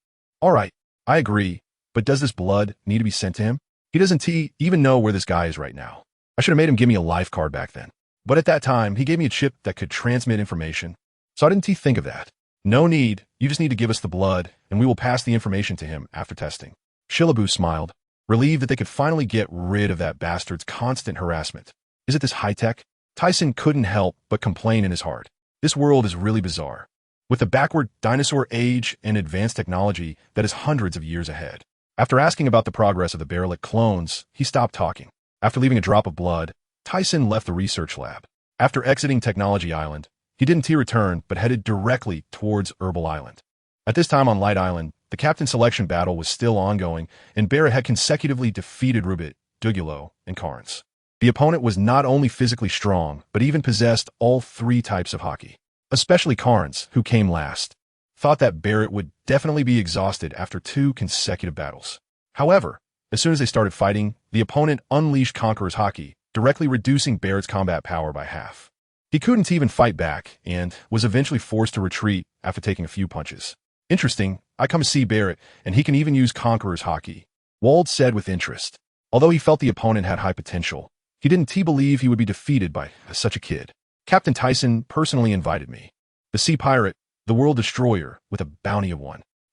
All right, I agree, but does this blood need to be sent to him? He doesn't even know where this guy is right now. I should have made him give me a life card back then. But at that time, he gave me a chip that could transmit information, so I didn't think of that. No need, you just need to give us the blood, and we will pass the information to him after testing. Shilabu smiled, relieved that they could finally get rid of that bastard's constant harassment. Is it this high-tech? Thyssen couldn't help but complain in his heart. This world is really bizarre, with a backward dinosaur age and advanced technology that is hundreds of years ahead. After asking about the progress of the Berlik clones, he stopped talking. After leaving a drop of blood, Thyssen left the research lab. After exiting Technology Island, he didn't return but headed directly towards Herbal Island. At this time on Light Island, the captain selection battle was still ongoing, and Barrett had consecutively defeated Rubit, Dugulo, and Carnes. The opponent was not only physically strong, but even possessed all three types of hockey. Especially Carnes, who came last, thought that Barrett would definitely be exhausted after 2 consecutive battles. However, as soon as they started fighting, the opponent unleashed Conqueror's hockey, directly reducing Barrett's combat power by half. He couldn't even fight back, and was eventually forced to retreat after taking a few punches. Interesting, I come to see Barrett, and he can even use Conqueror's hockey, Wald said with interest. Although he felt the opponent had high potential, he didn't believe he would be defeated by such a kid. Captain Thyssen personally invited me. The Sea Pirate, the World Destroyer, with a bounty of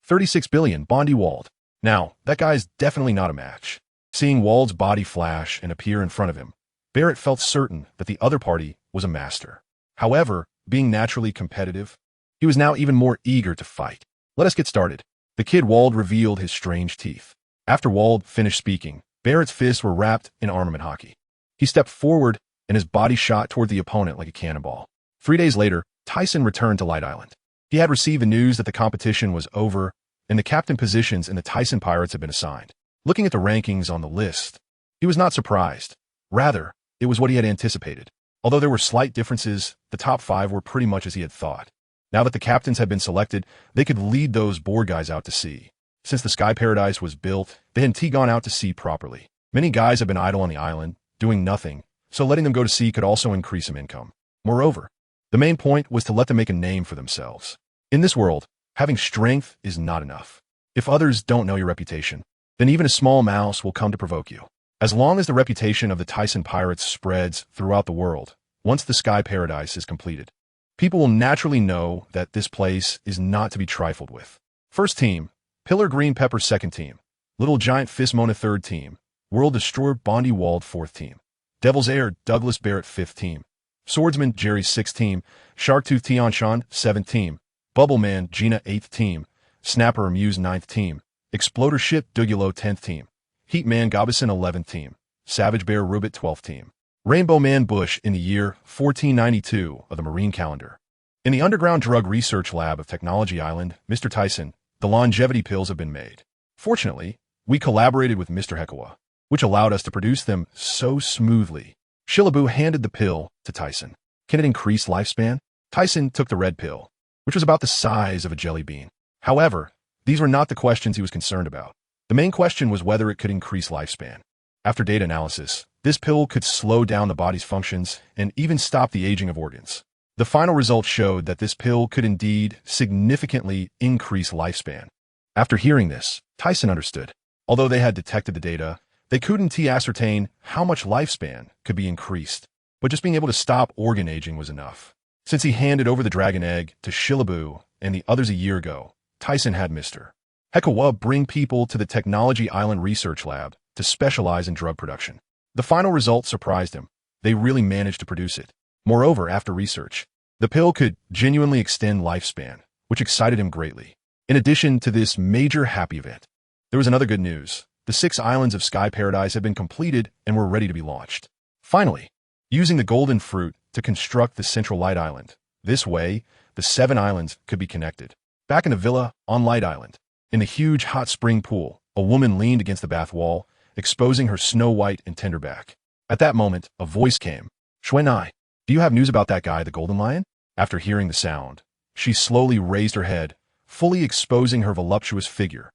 36 billion, Bondi Wald. Now, that guy's definitely not a match. Seeing Wald's body flash and appear in front of him, Barrett felt certain that the other party was a master. However, being naturally competitive, he was now even more eager to fight. Let us get started. The kid Wald revealed his strange teeth. After Wald finished speaking, Barrett's fists were wrapped in armament hockey. He stepped forward, and his body shot toward the opponent like a cannonball. 3 days later, Tyson returned to Light Island. He had received the news that the competition was over, and the captain positions in the Thyssen Pirates had been assigned. Looking at the rankings on the list, he was not surprised. Rather, it was what he had anticipated. Although there were slight differences, the top 5 were pretty much as he had thought. Now that the captains had been selected, they could lead those board guys out to sea. Since the Sky Paradise was built, they hadn't gone out to sea properly. Many guys had been idle on the island, doing nothing, so letting them go to sea could also increase some income. Moreover, the main point was to let them make a name for themselves. In this world, having strength is not enough. If others don't know your reputation, then even a small mouse will come to provoke you. As long as the reputation of the Thyssen Pirates spreads throughout the world, once the Sky Paradise is completed, people will naturally know that this place is not to be trifled with. First team, Pillar Green Pepper second team, Little Giant Fistmona third team, World Destroyer Bondi Wald fourth team, Devil's Heir Douglas Barrett fifth team, Swordsman Jerry sixth team, Sharktooth Tianshan seventh team, Bubbleman Gina eighth team, Snapper Muse ninth team, Exploder Ship Dugulo 10th team, Heatman Gobison 11th team, Savage Bear Rubit 12th team, Rainbow Man Bush in the year 1492 of the Marine calendar. In the underground drug research lab of Technology Island, Mr. Tyson, the longevity pills have been made. Fortunately, we collaborated with Mr. Hekawa, which allowed us to produce them so smoothly. Shillaboo handed the pill to Tyson. Can it increase lifespan? Tyson took the red pill, which was about the size of a jelly bean. However, these were not the questions he was concerned about. The main question was whether it could increase lifespan. After data analysis, this pill could slow down the body's functions and even stop the aging of organs. The final results showed that this pill could indeed significantly increase lifespan. After hearing this, Tyson understood. Although they had detected the data, they couldn't ascertain how much lifespan could be increased, but just being able to stop organ aging was enough. Since he handed over the dragon egg to Shillaboo and the others a year ago, Tyson had Mr. Hekawa bring people to the Technology Island Research Lab to specialize in drug production. The final results surprised him. They really managed to produce it. Moreover, after research, the pill could genuinely extend lifespan, which excited him greatly. In addition to this major happy event, there was another good news. The 6 islands of Sky Paradise had been completed and were ready to be launched. Finally, using the golden fruit to construct the central Light Island. This way, the 7 islands could be connected. Back in the villa on Light Island, in the huge hot spring pool, a woman leaned against the bath wall, exposing her snow-white and tender back. At that moment, a voice came. Xuanai, do you have news about that guy, the Golden Lion? After hearing the sound, she slowly raised her head, fully exposing her voluptuous figure,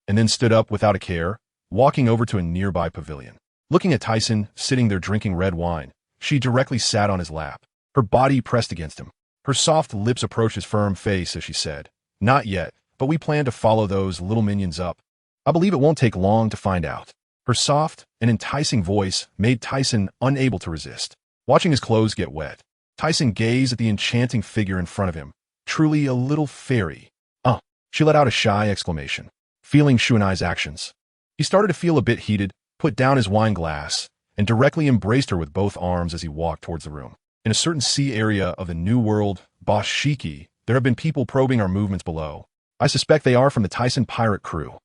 and then stood up without a care, walking over to a nearby pavilion. Looking at Tyson sitting there drinking red wine, she directly sat on his lap, her body pressed against him. Her soft lips approached his firm face as she said, Not yet, but we plan to follow those little minions up. I believe it won't take long to find out. Her soft and enticing voice made Tyson unable to resist. Watching his clothes get wet, Tyson gazed at the enchanting figure in front of him, truly a little fairy. She let out a shy exclamation, feeling Xuanai's actions. He started to feel a bit heated, put down his wine glass, and directly embraced her with both arms as he walked towards the room. In a certain sea area of the New World, Boshiki, there have been people probing our movements below. I suspect they are from the Thyssen pirate crew.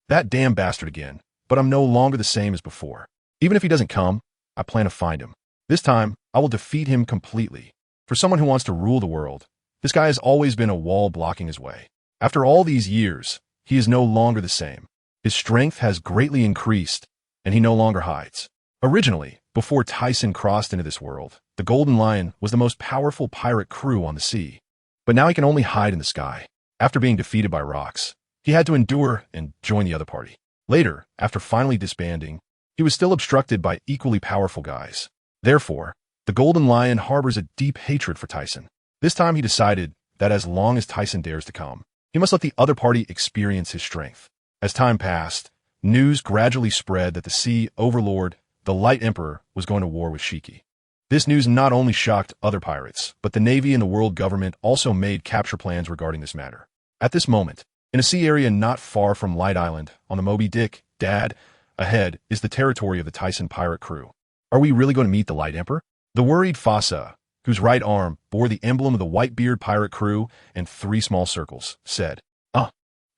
That damn bastard again, but I'm no longer the same as before. Even if he doesn't come, I plan to find him. This time, I will defeat him completely. For someone who wants to rule the world, this guy has always been a wall blocking his way. After all these years, he is no longer the same. His strength has greatly increased, and he no longer hides. Originally, before Tyson crossed into this world, the Golden Lion was the most powerful pirate crew on the sea. But now he can only hide in the sky. After being defeated by rocks, he had to endure and join the other party. Later, after finally disbanding, he was still obstructed by equally powerful guys. Therefore, the Golden Lion harbors a deep hatred for Tyson. This time he decided that as long as Tyson dares to come, he must let the other party experience his strength. As time passed, news gradually spread that the Sea Overlord, the Light Emperor, was going to war with Shiki. This news not only shocked other pirates, but the Navy and the world government also made capture plans regarding this matter. At this moment, in a sea area not far from Light Island, on the Moby Dick, ahead is the territory of the Thyssen pirate crew. Are we really going to meet the Light Emperor? The worried Fasa, whose right arm bore the emblem of the Whitebeard pirate crew and 3 small circles, said,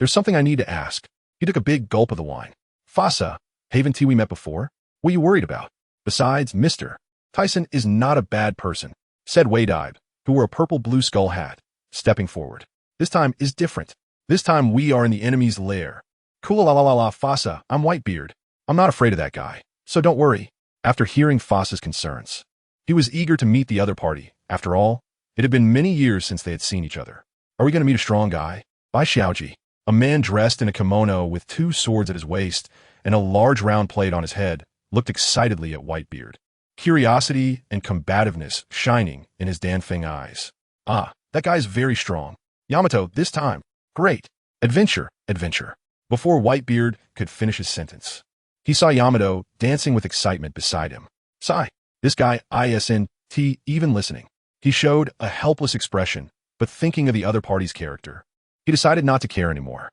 there's something I need to ask. He took a big gulp of the wine. Fasa, haven't we met before? What are you worried about? Besides, Mr. Tyson is not a bad person, said Wade-Ibe, who wore a purple blue skull hat, stepping forward. This time is different. This time we are in the enemy's lair. Cool la la la la Fasa, I'm Whitebeard. I'm not afraid of that guy, so don't worry. After hearing Fasa's concerns, he was eager to meet the other party. After all, it had been many years since they had seen each other. Are we going to meet a strong guy? By Xiaoji, a man dressed in a kimono with 2 swords at his waist and a large round plate on his head, looked excitedly at Whitebeard, curiosity and combativeness shining in his Danfeng eyes. That guy's very strong. Yamato, this time. Great. Adventure, adventure. Before Whitebeard could finish his sentence, he saw Yamato dancing with excitement beside him. Sigh. This guy isn't even listening. He showed a helpless expression, but thinking of the other party's character, he decided not to care anymore.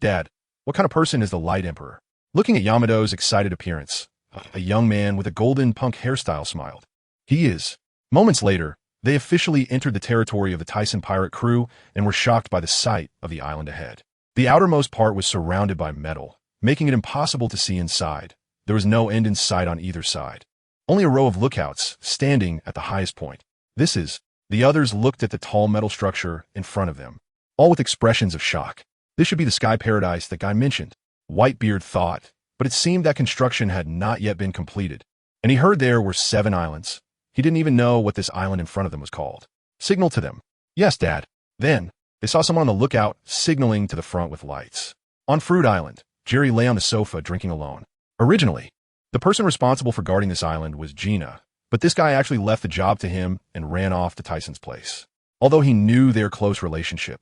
Dad, what kind of person is the Light Emperor? Looking at Yamato's excited appearance, a young man with a golden punk hairstyle smiled. He is. Moments later, they officially entered the territory of the Tyson pirate crew and were shocked by the sight of the island ahead. The outermost part was surrounded by metal, making it impossible to see inside. There was no end in sight on either side. Only a row of lookouts standing at the highest point. The others looked at the tall metal structure in front of them, all with expressions of shock. This should be the sky paradise that guy mentioned, Whitebeard thought, but it seemed that construction had not yet been completed. And he heard there were 7 islands. He didn't even know what this island in front of them was called. Signal to them. Yes, Dad. Then, they saw someone on the lookout signaling to the front with lights. On Fruit Island, Jerry lay on the sofa drinking alone. Originally, the person responsible for guarding this island was Gina, but this guy actually left the job to him and ran off to Tyson's place. Although he knew their close relationship,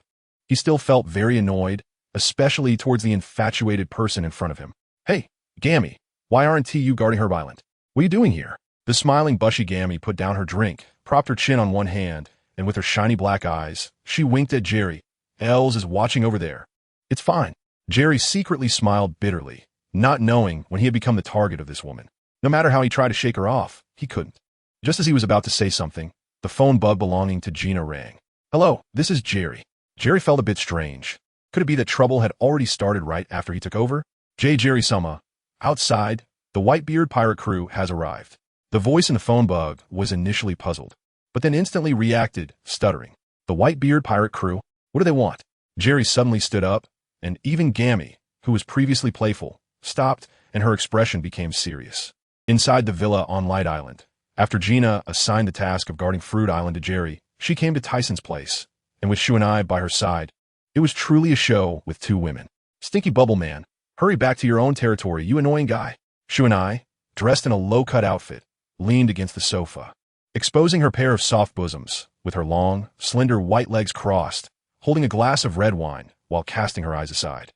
he still felt very annoyed, especially towards the infatuated person in front of him. Hey, Gammy, why aren't you guarding her island? What are you doing here? The smiling bushy Gammy put down her drink, propped her chin on one hand, and with her shiny black eyes, she winked at Jerry. Els is watching over there. It's fine. Jerry secretly smiled bitterly, not knowing when he had become the target of this woman. No matter how he tried to shake her off, he couldn't. Just as he was about to say something, the phone bug belonging to Gina rang. Hello, this is Jerry. Jerry felt a bit strange. Could it be that trouble had already started right after he took over? Jerry-sama. Outside, the Whitebeard pirate crew has arrived. The voice in the phone bug was initially puzzled, but then instantly reacted, stuttering. The Whitebeard pirate crew? What do they want? Jerry suddenly stood up, and even Gammy, who was previously playful, stopped, and her expression became serious. Inside the villa on Light Island, after Gina assigned the task of guarding Fruit Island to Jerry, she came to Tyson's place, and with Shuanai by her side, it was truly a show with 2 women. Stinky Bubble Man, hurry back to your own territory, you annoying guy. Shuanai, dressed in a low-cut outfit, leaned against the sofa, exposing her pair of soft bosoms, with her long, slender white legs crossed, holding a glass of red wine while casting her eyes aside.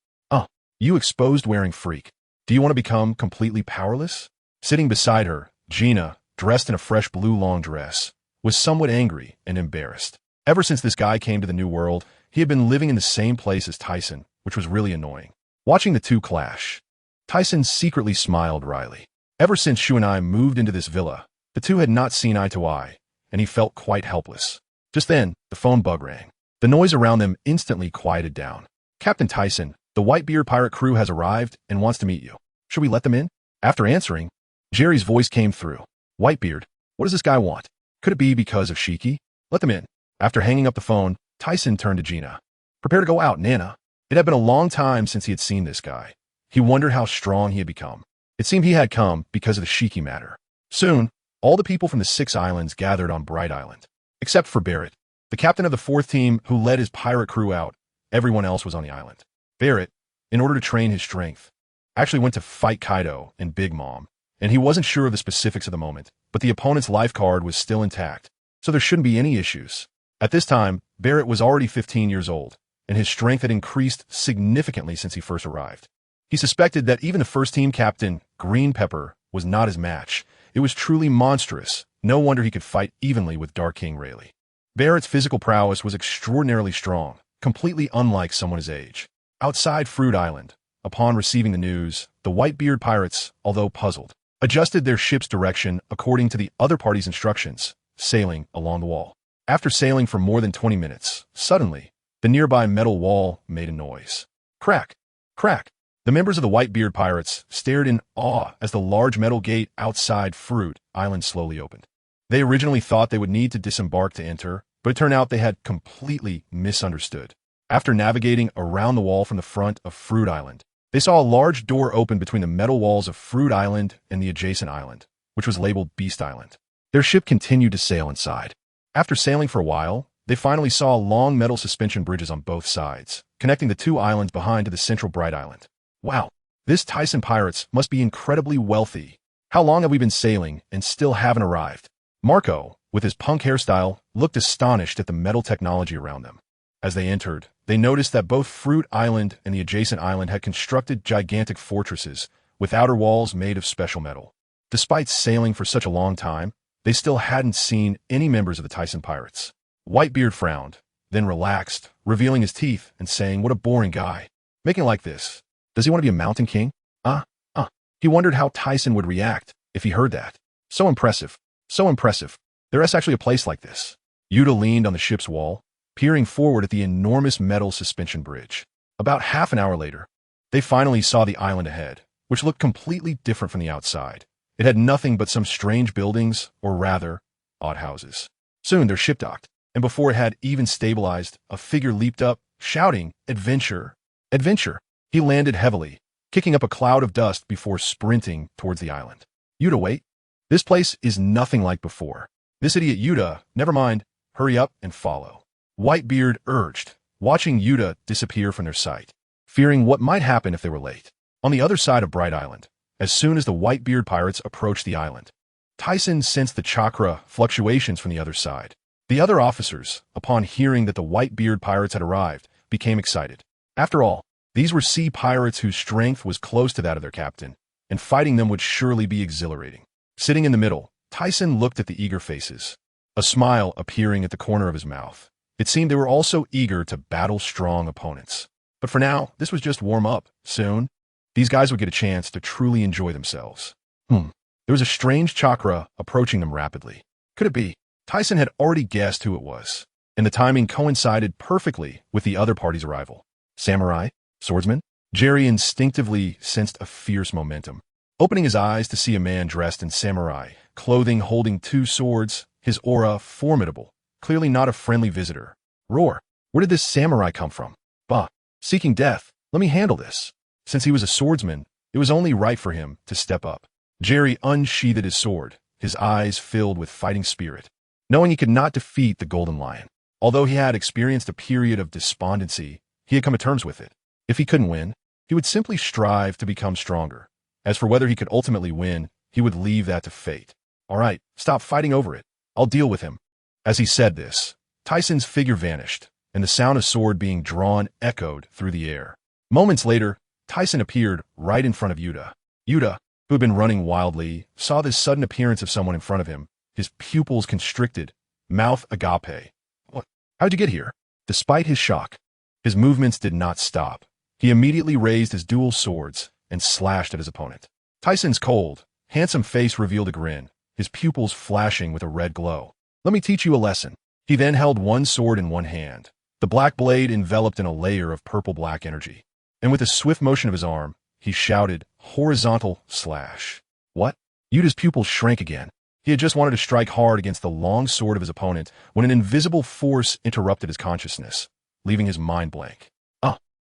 You exposed wearing freak. Do you want to become completely powerless? Sitting beside her, Gina, dressed in a fresh blue long dress, was somewhat angry and embarrassed. Ever since this guy came to the New World, he had been living in the same place as Tyson, which was really annoying. Watching the 2 clash, Tyson secretly smiled wryly. Ever since Shu and I moved into this villa, the 2 had not seen eye to eye, and he felt quite helpless. Just then, the phone bug rang. The noise around them instantly quieted down. Captain Tyson, the Whitebeard pirate crew has arrived and wants to meet you. Should we let them in? After answering, Jerry's voice came through. Whitebeard, what does this guy want? Could it be because of Shiki? Let them in. After hanging up the phone, Tyson turned to Gina. Prepare to go out, Nana. It had been a long time since he had seen this guy. He wondered how strong he had become. It seemed he had come because of the Shiki matter. Soon, all the people from the 6 islands gathered on Bright Island. Except for Barrett, the captain of the 4th team who led his pirate crew out. Everyone else was on the island. Barrett, in order to train his strength, actually went to fight Kaido and Big Mom, and he wasn't sure of the specifics of the moment, but the opponent's life card was still intact, so there shouldn't be any issues. At this time, Barrett was already 15 years old, and his strength had increased significantly since he first arrived. He suspected that even the 1st team captain, Green Pepper, was not his match. It was truly monstrous. No wonder he could fight evenly with Dark King Rayleigh. Barrett's physical prowess was extraordinarily strong, completely unlike someone his age. Outside Fruit Island, upon receiving the news, the Whitebeard pirates, although puzzled, adjusted their ship's direction according to the other party's instructions, sailing along the wall. After sailing for more than 20 minutes, suddenly, the nearby metal wall made a noise. Crack! Crack! The members of the Whitebeard pirates stared in awe as the large metal gate outside Fruit Island slowly opened. They originally thought they would need to disembark to enter, but it turned out they had completely misunderstood. After navigating around the wall from the front of Fruit Island, they saw a large door open between the metal walls of Fruit Island and the adjacent island, which was labeled Beast Island. Their ship continued to sail inside. After sailing for a while, they finally saw long metal suspension bridges on both sides, connecting the two islands behind to the central Bright Island. Wow, this Thyssen pirates must be incredibly wealthy. How long have we been sailing and still haven't arrived? Marco, with his punk hairstyle, looked astonished at the metal technology around them. As they entered, they noticed that both Fruit Island and the adjacent island had constructed gigantic fortresses with outer walls made of special metal. Despite sailing for such a long time, they still hadn't seen any members of the Thyssen pirates. Whitebeard frowned, then relaxed, revealing his teeth and saying, "What a boring guy. Making like this. Does he want to be a mountain king? He wondered how Thyssen would react if he heard that. So impressive. So impressive. There is actually a place like this." Yuta leaned on the ship's wall, peering forward at the enormous metal suspension bridge. About half an hour later, they finally saw the island ahead, which looked completely different from the outside. It had nothing but some strange buildings, or rather, odd houses. Soon their ship docked, and before it had even stabilized, a figure leaped up, shouting, "Adventure! Adventure!" He landed heavily, kicking up a cloud of dust before sprinting towards the island. "Yuta, wait. This place is nothing like before. This idiot Yuta, never mind, hurry up and follow." Whitebeard urged, watching Yuta disappear from their sight, fearing what might happen if they were late. On the other side of Bright Island, as soon as the Whitebeard pirates approached the island, Thyssen sensed the chakra fluctuations from the other side. The other officers, upon hearing that the Whitebeard pirates had arrived, became excited. After all, these were sea pirates whose strength was close to that of their captain, and fighting them would surely be exhilarating. Sitting in the middle, Thyssen looked at the eager faces, a smile appearing at the corner of his mouth. It seemed they were also eager to battle strong opponents. But for now, this was just warm up. Soon, these guys would get a chance to truly enjoy themselves. There was a strange chakra approaching them rapidly. Could it be? Thyssen had already guessed who it was, and the timing coincided perfectly with the other party's arrival. Samurai? Swordsman? Jerry instinctively sensed a fierce momentum. Opening his eyes to see a man dressed in samurai clothing holding two swords, his aura formidable, clearly not a friendly visitor. Roar! Where did this samurai come from? Bah! Seeking death. Let me handle this. Since he was a swordsman, it was only right for him to step up. Jerry unsheathed his sword, his eyes filled with fighting spirit, knowing he could not defeat the Golden Lion. Although he had experienced a period of despondency, he had come to terms with it. If he couldn't win, he would simply strive to become stronger. As for whether he could ultimately win, he would leave that to fate. All right, stop fighting over it. I'll deal with him. As he said this, Thyssen's figure vanished, and the sound of sword being drawn echoed through the air. Moments later, Thyssen appeared right in front of Yuta. Yuta, who had been running wildly, saw this sudden appearance of someone in front of him, his pupils constricted, mouth agape. What? How'd you get here? Despite his shock, his movements did not stop. He immediately raised his dual swords and slashed at his opponent. Thyssen's cold, handsome face revealed a grin, his pupils flashing with a red glow. Let me teach you a lesson. He then held one sword in one hand, the black blade enveloped in a layer of purple-black energy. And with a swift motion of his arm, he shouted, "Horizontal slash." What? Yuta's pupils shrank again. He had just wanted to strike hard against the long sword of his opponent when an invisible force interrupted his consciousness, leaving his mind blank.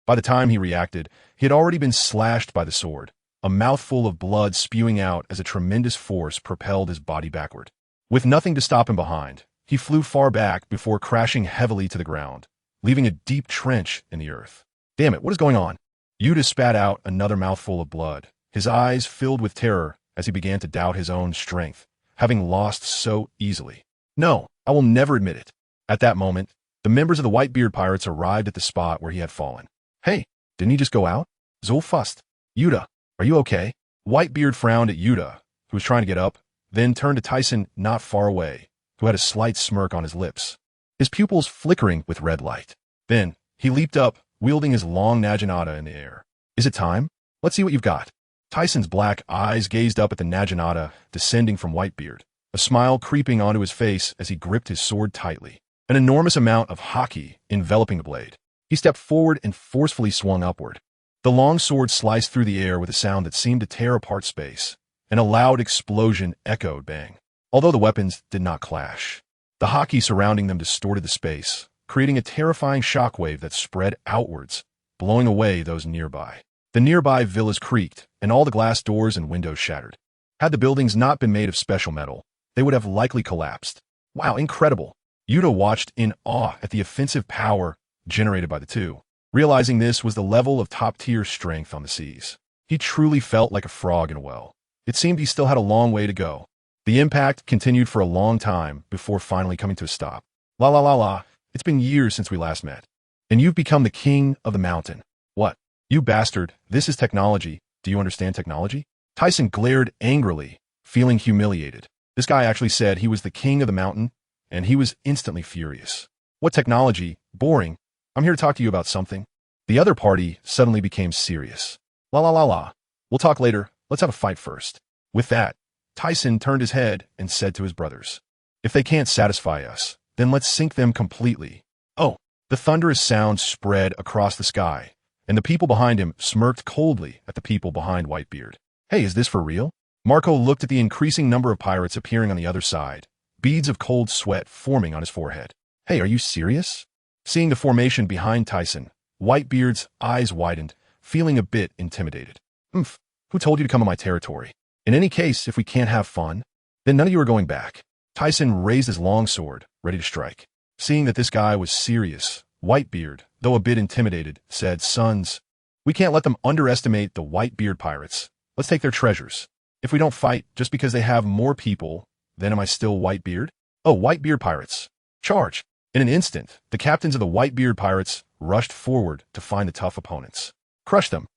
By the time he reacted, he had already been slashed by the sword, a mouthful of blood spewing out as a tremendous force propelled his body backward. With nothing to stop him behind, he flew far back before crashing heavily to the ground, leaving a deep trench in the earth. Damn it, what is going on? Yuta spat out another mouthful of blood, his eyes filled with terror as he began to doubt his own strength, having lost so easily. No, I will never admit it. At that moment, the members of the Whitebeard pirates arrived at the spot where he had fallen. Hey, didn't he just go out? Zolfust. Yuta, are you okay? Whitebeard frowned at Yuta, who was trying to get up, then turned to Thyssen not far away, who had a slight smirk on his lips, his pupils flickering with red light. Then, he leaped up, wielding his long naginata in the air. Is it time? Let's see what you've got. Tyson's black eyes gazed up at the naginata descending from Whitebeard, a smile creeping onto his face as he gripped his sword tightly, an enormous amount of haki enveloping the blade. He stepped forward and forcefully swung upward. The long sword sliced through the air with a sound that seemed to tear apart space, and a loud explosion echoed bang. Although the weapons did not clash, the haki surrounding them distorted the space, creating a terrifying shockwave that spread outwards, blowing away those nearby. The nearby villas creaked, and all the glass doors and windows shattered. Had the buildings not been made of special metal, they would have likely collapsed. Wow, incredible! Yuta watched in awe at the offensive power generated by the two. Realizing this was the level of top-tier strength on the seas, he truly felt like a frog in a well. It seemed he still had a long way to go. The impact continued for a long time before finally coming to a stop. La la la la, it's been years since we last met. And you've become the king of the mountain. What? You bastard, this is technology. Do you understand technology? Tyson glared angrily, feeling humiliated. This guy actually said he was the king of the mountain, and he was instantly furious. What technology? Boring. I'm here to talk to you about something. The other party suddenly became serious. La la la la. We'll talk later. Let's have a fight first. With that, Tyson turned his head and said to his brothers, if they can't satisfy us, then let's sink them completely. Oh, the thunderous sound spread across the sky, and the people behind him smirked coldly at the people behind Whitebeard. Hey, is this for real? Marco looked at the increasing number of pirates appearing on the other side, beads of cold sweat forming on his forehead. Hey, are you serious? Seeing the formation behind Tyson, Whitebeard's eyes widened, feeling a bit intimidated. Who told you to come on my territory? In any case, if we can't have fun, then none of you are going back. Tyson raised his long sword, ready to strike. Seeing that this guy was serious, Whitebeard, though a bit intimidated, said, sons, we can't let them underestimate the Whitebeard pirates. Let's take their treasures. If we don't fight just because they have more people, then am I still Whitebeard? Oh, Whitebeard pirates. Charge! In an instant, the captains of the Whitebeard pirates rushed forward to find the tough opponents. Crush them.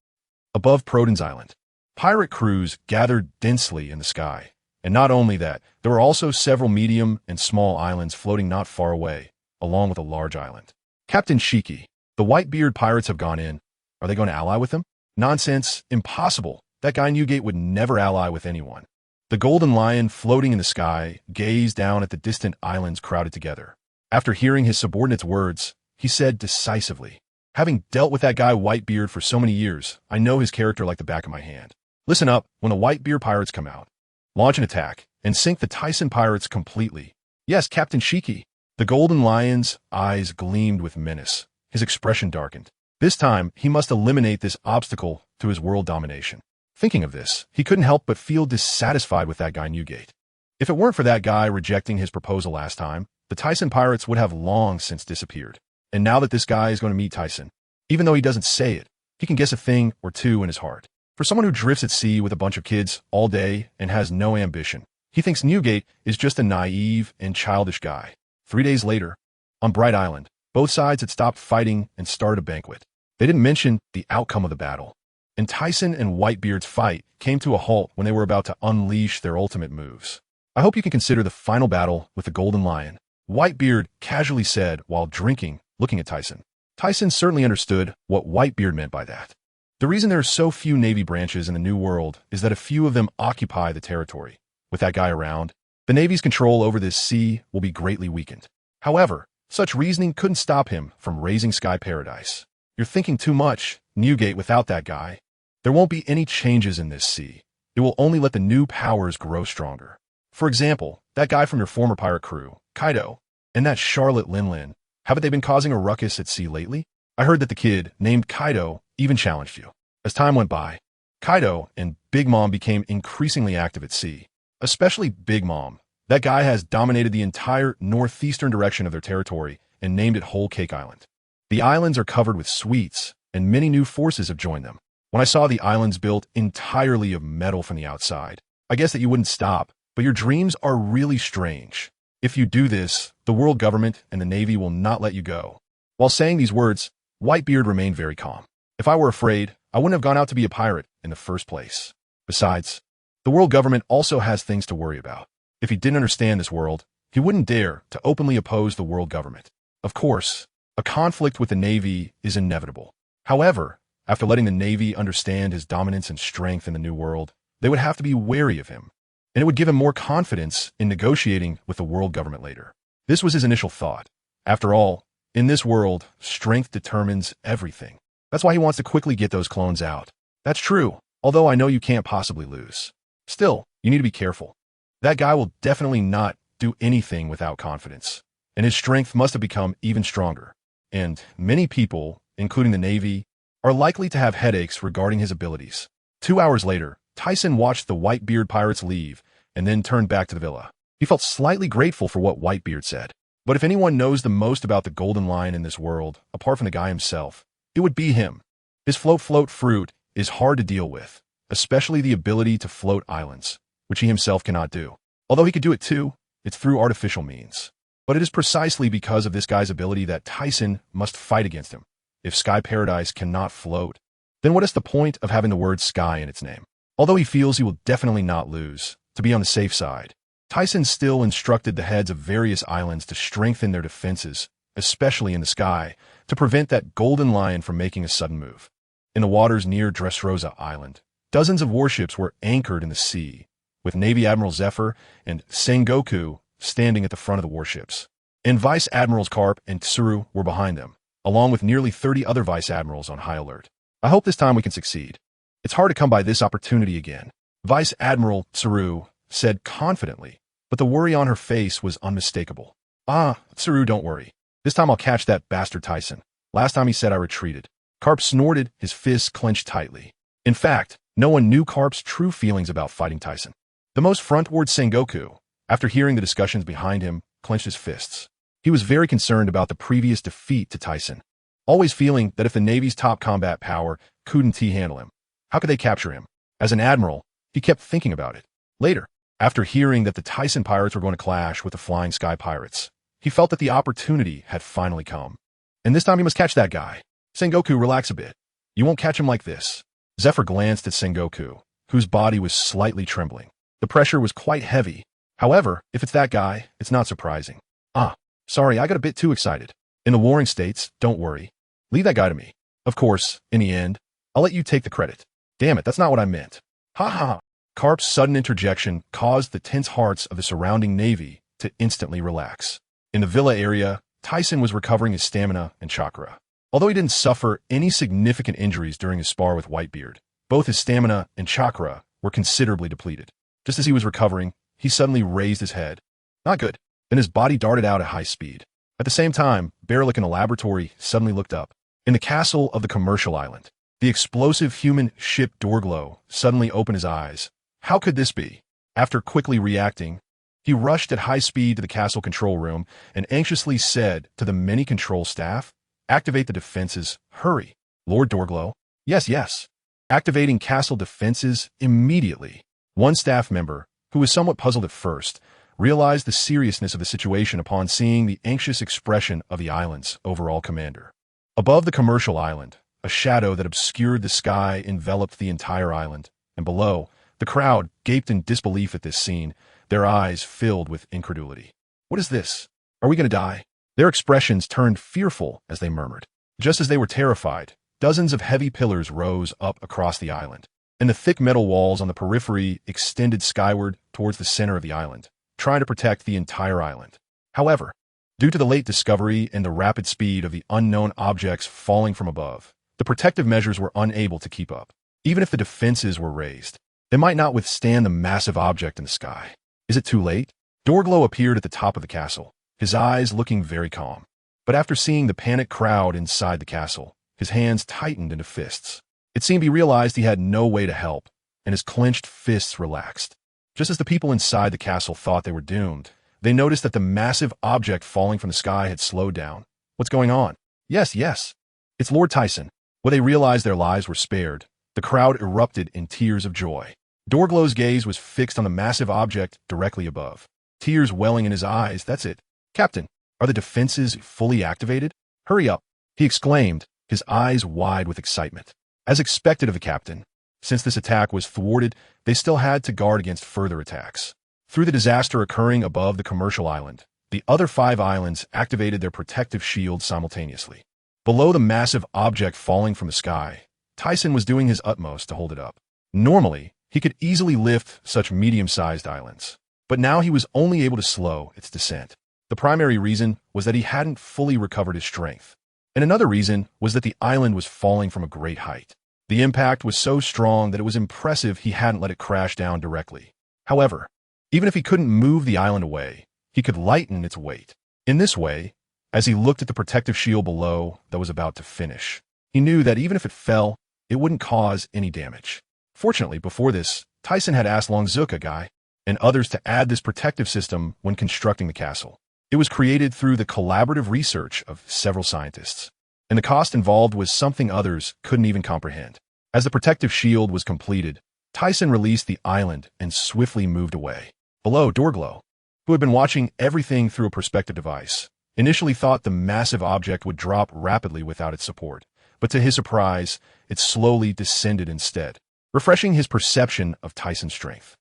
Above Proden's Island, pirate crews gathered densely in the sky. And not only that, there were also several medium and small islands floating not far away, along with a large island. Captain Shiki, the Whitebeard pirates have gone in. Are they going to ally with them? Nonsense. Impossible. That guy Newgate would never ally with anyone. The Golden Lion, floating in the sky, gazed down at the distant islands crowded together. After hearing his subordinate's words, he said decisively, having dealt with that guy Whitebeard for so many years, I know his character like the back of my hand. Listen up, when the Whitebeard pirates come out, launch an attack, and sink the Tyson pirates completely. Yes, Captain Shiki. The Golden Lion's eyes gleamed with menace. His expression darkened. This time, he must eliminate this obstacle to his world domination. Thinking of this, he couldn't help but feel dissatisfied with that guy Newgate. If it weren't for that guy rejecting his proposal last time, the Tyson pirates would have long since disappeared. And now that this guy is going to meet Tyson, even though he doesn't say it, he can guess a thing or two in his heart. For someone who drifts at sea with a bunch of kids all day and has no ambition, he thinks Newgate is just a naive and childish guy. 3 days later, on Bright Island, both sides had stopped fighting and started a banquet. They didn't mention the outcome of the battle. And Tyson and Whitebeard's fight came to a halt when they were about to unleash their ultimate moves. I hope you can consider the final battle with the Golden Lion, Whitebeard casually said while drinking, looking at Tyson. Tyson certainly understood what Whitebeard meant by that. The reason there are so few Navy branches in the New World is that a few of them occupy the territory. With that guy around, the Navy's control over this sea will be greatly weakened. However, such reasoning couldn't stop him from raising Sky Paradise. You're thinking too much, Newgate, without that guy. There won't be any changes in this sea. It will only let the new powers grow stronger. For example, that guy from your former pirate crew, Kaido, and that Charlotte Linlin, haven't they been causing a ruckus at sea lately? I heard that the kid, named Kaido, even challenged you. As time went by, Kaido and Big Mom became increasingly active at sea. Especially Big Mom. That guy has dominated the entire northeastern direction of their territory and named it Whole Cake Island. The islands are covered with sweets, and many new forces have joined them. When I saw the islands built entirely of metal from the outside, I guess that you wouldn't stop, but your dreams are really strange. If you do this, the world government and the Navy will not let you go. While saying these words, Whitebeard remained very calm. If I were afraid, I wouldn't have gone out to be a pirate in the first place. Besides, the world government also has things to worry about. If he didn't understand this world, he wouldn't dare to openly oppose the world government. Of course, a conflict with the Navy is inevitable. However, After letting the Navy understand his dominance and strength in the New World, they would have to be wary of him, and it would give him more confidence in negotiating with the world government later. This was his initial thought. After all, in this world, strength determines everything. That's why he wants to quickly get those clones out. That's true, although I know you can't possibly lose. Still, you need to be careful. That guy will definitely not do anything without confidence, and his strength must have become even stronger. And many people, including the Navy, are likely to have headaches regarding his abilities. 2 hours later, Tisen watched the Whitebeard pirates leave and then turned back to the villa. He felt slightly grateful for what Whitebeard said. But if anyone knows the most about the golden lion in this world, apart from the guy himself, it would be him. His float fruit is hard to deal with, especially the ability to float islands, which he himself cannot do. Although he could do it too, it's through artificial means. But it is precisely because of this guy's ability that Tisen must fight against him. If Sky Paradise cannot float, then what is the point of having the word sky in its name? Although he feels he will definitely not lose, to be on the safe side, Tisen still instructed the heads of various islands to strengthen their defenses, especially in the sky, to prevent that golden lion from making a sudden move. In the waters near Dressrosa Island, dozens of warships were anchored in the sea, with Navy Admiral Zephyr and Sengoku standing at the front of the warships. And Vice Admirals Karp and Tsuru were behind them, along with nearly 30 other Vice Admirals on high alert. I hope this time we can succeed. It's hard to come by this opportunity again, Vice Admiral Tsuru said confidently, but the worry on her face was unmistakable. Ah, Tsuru, don't worry. This time I'll catch that bastard Tisen. Last time he said I retreated. Karp snorted, his fists clenched tightly. In fact, no one knew Karp's true feelings about fighting Tisen. The most frontward Sengoku, after hearing the discussions behind him, clenched his fists. He was very concerned about the previous defeat to Tisen, always feeling that if the Navy's top combat power couldn't handle him, how could they capture him? As an admiral, he kept thinking about it. Later, after hearing that the Tisen pirates were going to clash with the Flying Sky pirates, he felt that the opportunity had finally come. And this time he must catch that guy. Sengoku, relax a bit. You won't catch him like this. Zephyr glanced at Sengoku, whose body was slightly trembling. The pressure was quite heavy. However, if it's that guy, it's not surprising. Ah, sorry, I got a bit too excited. In the warring states, don't worry. Leave that guy to me. Of course, in the end, I'll let you take the credit. Damn it, that's not what I meant. Ha ha. Karp's sudden interjection caused the tense hearts of the surrounding Navy to instantly relax. In the villa area, Tisen was recovering his stamina and chakra. Although he didn't suffer any significant injuries during his spar with Whitebeard, both his stamina and chakra were considerably depleted. Just as he was recovering, he suddenly raised his head. Not good. Then his body darted out at high speed. At the same time, Berlik in the laboratory suddenly looked up. In the castle of the commercial island, the explosive human ship Dorglo suddenly opened his eyes. How could this be? After quickly reacting, he rushed at high speed to the castle control room and anxiously said to the many control staff, "Activate the defenses, hurry." Lord Dorglo? Yes, yes. Activating castle defenses immediately. One staff member, who was somewhat puzzled at first, realized the seriousness of the situation upon seeing the anxious expression of the island's overall commander. Above the commercial island, a shadow that obscured the sky enveloped the entire island, and below, the crowd gaped in disbelief at this scene, their eyes filled with incredulity. What is this? Are we going to die? Their expressions turned fearful as they murmured. Just as they were terrified, dozens of heavy pillars rose up across the island, and the thick metal walls on the periphery extended skyward towards the center of the island, trying to protect the entire island. However, due to the late discovery and the rapid speed of the unknown objects falling from above, the protective measures were unable to keep up. Even if the defenses were raised, they might not withstand the massive object in the sky. Is it too late? Dorglo appeared at the top of the castle, his eyes looking very calm. But after seeing the panicked crowd inside the castle, his hands tightened into fists. It seemed he realized he had no way to help, and his clenched fists relaxed. Just as the people inside the castle thought they were doomed, they noticed that the massive object falling from the sky had slowed down. What's going on? Yes, yes. It's Lord Tisen. When they realized their lives were spared, the crowd erupted in tears of joy. Dorglo's gaze was fixed on the massive object directly above. Tears welling in his eyes. That's it. Captain, are the defenses fully activated? Hurry up, he exclaimed, his eyes wide with excitement. As expected of the captain, since this attack was thwarted, they still had to guard against further attacks. Through the disaster occurring above the commercial island, the other 5 islands activated their protective shields simultaneously. Below the massive object falling from the sky, Tyson was doing his utmost to hold it up. Normally, he could easily lift such medium-sized islands, but now he was only able to slow its descent. The primary reason was that he hadn't fully recovered his strength, and another reason was that the island was falling from a great height. The impact was so strong that it was impressive he hadn't let it crash down directly. However, even if he couldn't move the island away, he could lighten its weight. In this way, as he looked at the protective shield below that was about to finish, he knew that even if it fell, it wouldn't cause any damage. Fortunately, before this, Tyson had asked WorldGov't and others to add this protective system when constructing the castle. It was created through the collaborative research of several scientists, and the cost involved was something others couldn't even comprehend. As the protective shield was completed, Tyson released the island and swiftly moved away. Below, Dorglo, who had been watching everything through a perspective device, initially thought the massive object would drop rapidly without its support, but to his surprise, it slowly descended instead, refreshing his perception of Tyson's strength.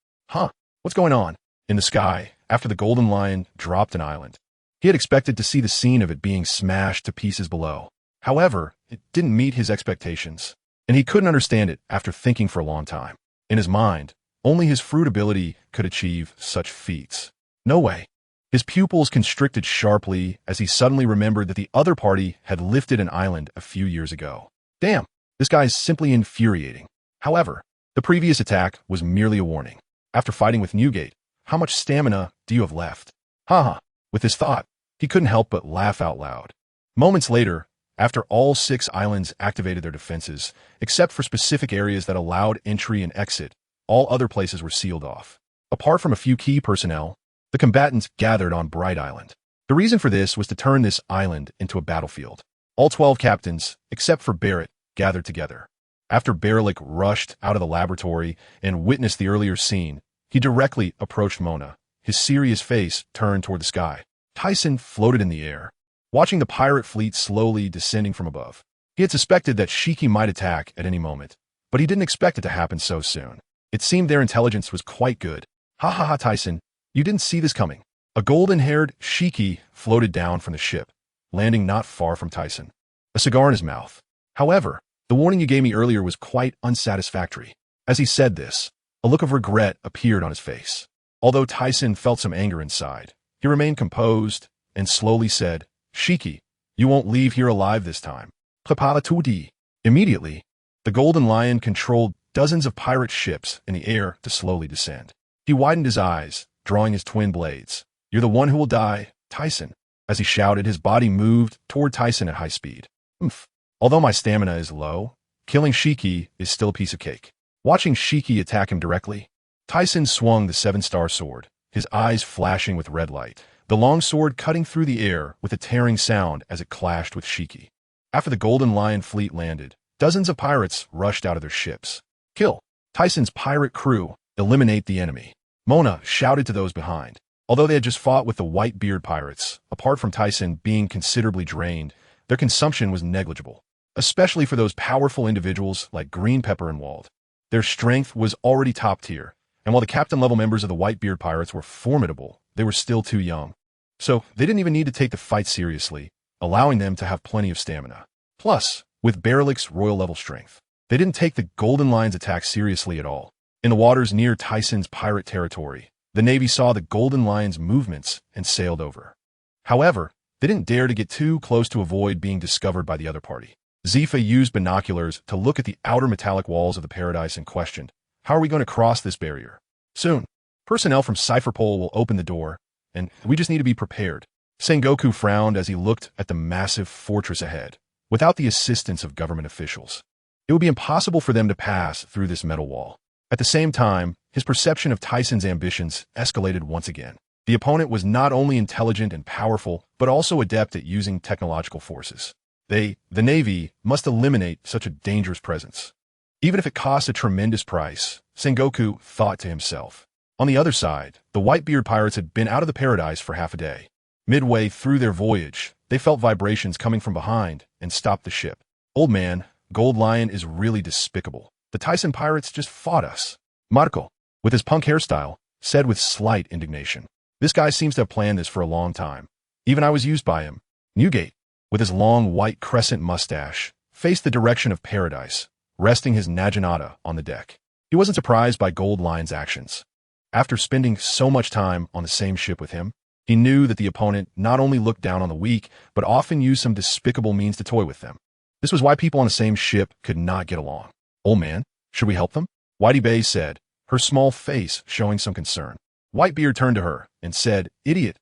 What's going on? In the sky, after the Golden Lion dropped an island, he had expected to see the scene of it being smashed to pieces below. However, it didn't meet his expectations, and he couldn't understand it after thinking for a long time. In his mind, only his fruit ability could achieve such feats. No way. His pupils constricted sharply as he suddenly remembered that the other party had lifted an island a few years ago. Damn, this guy's simply infuriating. However, the previous attack was merely a warning. After fighting with Newgate, how much stamina do you have left? With this thought, he couldn't help but laugh out loud. Moments later, after all 6 islands activated their defenses, except for specific areas that allowed entry and exit, all other places were sealed off. Apart from a few key personnel, the combatants gathered on Bright Island. The reason for this was to turn this island into a battlefield. All 12 captains, except for Barrett, gathered together. After Barrett rushed out of the laboratory and witnessed the earlier scene, he directly approached Mona, his serious face turned toward the sky. Tyson floated in the air, watching the pirate fleet slowly descending from above. He had suspected that Shiki might attack at any moment, but he didn't expect it to happen so soon. It seemed their intelligence was quite good. Tyson, you didn't see this coming. A golden-haired Shiki floated down from the ship, landing not far from Tyson, a cigar in his mouth. However, the warning you gave me earlier was quite unsatisfactory. As he said this, a look of regret appeared on his face. Although Tyson felt some anger inside, he remained composed and slowly said, Shiki, you won't leave here alive this time. Immediately, the Golden Lion controlled dozens of pirate ships in the air to slowly descend. He widened his eyes, drawing his twin blades. You're the one who will die, Tyson. As he shouted, his body moved toward Tyson at high speed. Although my stamina is low, killing Shiki is still a piece of cake. Watching Shiki attack him directly, Tyson swung the 7-star sword, his eyes flashing with red light, the long sword cutting through the air with a tearing sound as it clashed with Shiki. After the Golden Lion fleet landed, dozens of pirates rushed out of their ships. Kill Tyson's pirate crew, eliminate the enemy. Mona shouted to those behind. Although they had just fought with the Whitebeard pirates, apart from Tyson being considerably drained, their consumption was negligible, especially for those powerful individuals like Green Pepper and Wald. Their strength was already top tier, and while the captain-level members of the Whitebeard pirates were formidable, they were still too young. So they didn't even need to take the fight seriously, allowing them to have plenty of stamina. Plus, with Barrelik's royal-level strength, they didn't take the Golden Lion's attack seriously at all. In the waters near Tyson's pirate territory, the Navy saw the Golden Lion's movements and sailed over. However, they didn't dare to get too close to avoid being discovered by the other party. Zifa used binoculars to look at the outer metallic walls of the paradise and questioned, how are we going to cross this barrier? Soon, personnel from Cypherpole will open the door, and we just need to be prepared. Sengoku frowned as he looked at the massive fortress ahead. Without the assistance of government officials, it would be impossible for them to pass through this metal wall. At the same time, his perception of Tyson's ambitions escalated once again. The opponent was not only intelligent and powerful, but also adept at using technological forces. The Navy, must eliminate such a dangerous presence. Even if it costs a tremendous price, Sengoku thought to himself. On the other side, the Whitebeard pirates had been out of the paradise for half a day. Midway through their voyage, they felt vibrations coming from behind and stopped the ship. Old man, Gold Lion is really despicable. The Tyson pirates just fought us. Marco, with his punk hairstyle, said with slight indignation. This guy seems to have planned this for a long time. Even I was used by him. Newgate, with his long white crescent mustache, faced the direction of paradise, resting his naginata on the deck. He wasn't surprised by Gold Lion's actions. After spending so much time on the same ship with him, he knew that the opponent not only looked down on the weak, but often used some despicable means to toy with them. This was why people on the same ship could not get along. "Old man, should we help them?" Whitey Bay said, her small face showing some concern. Whitebeard turned to her and said, "Idiot,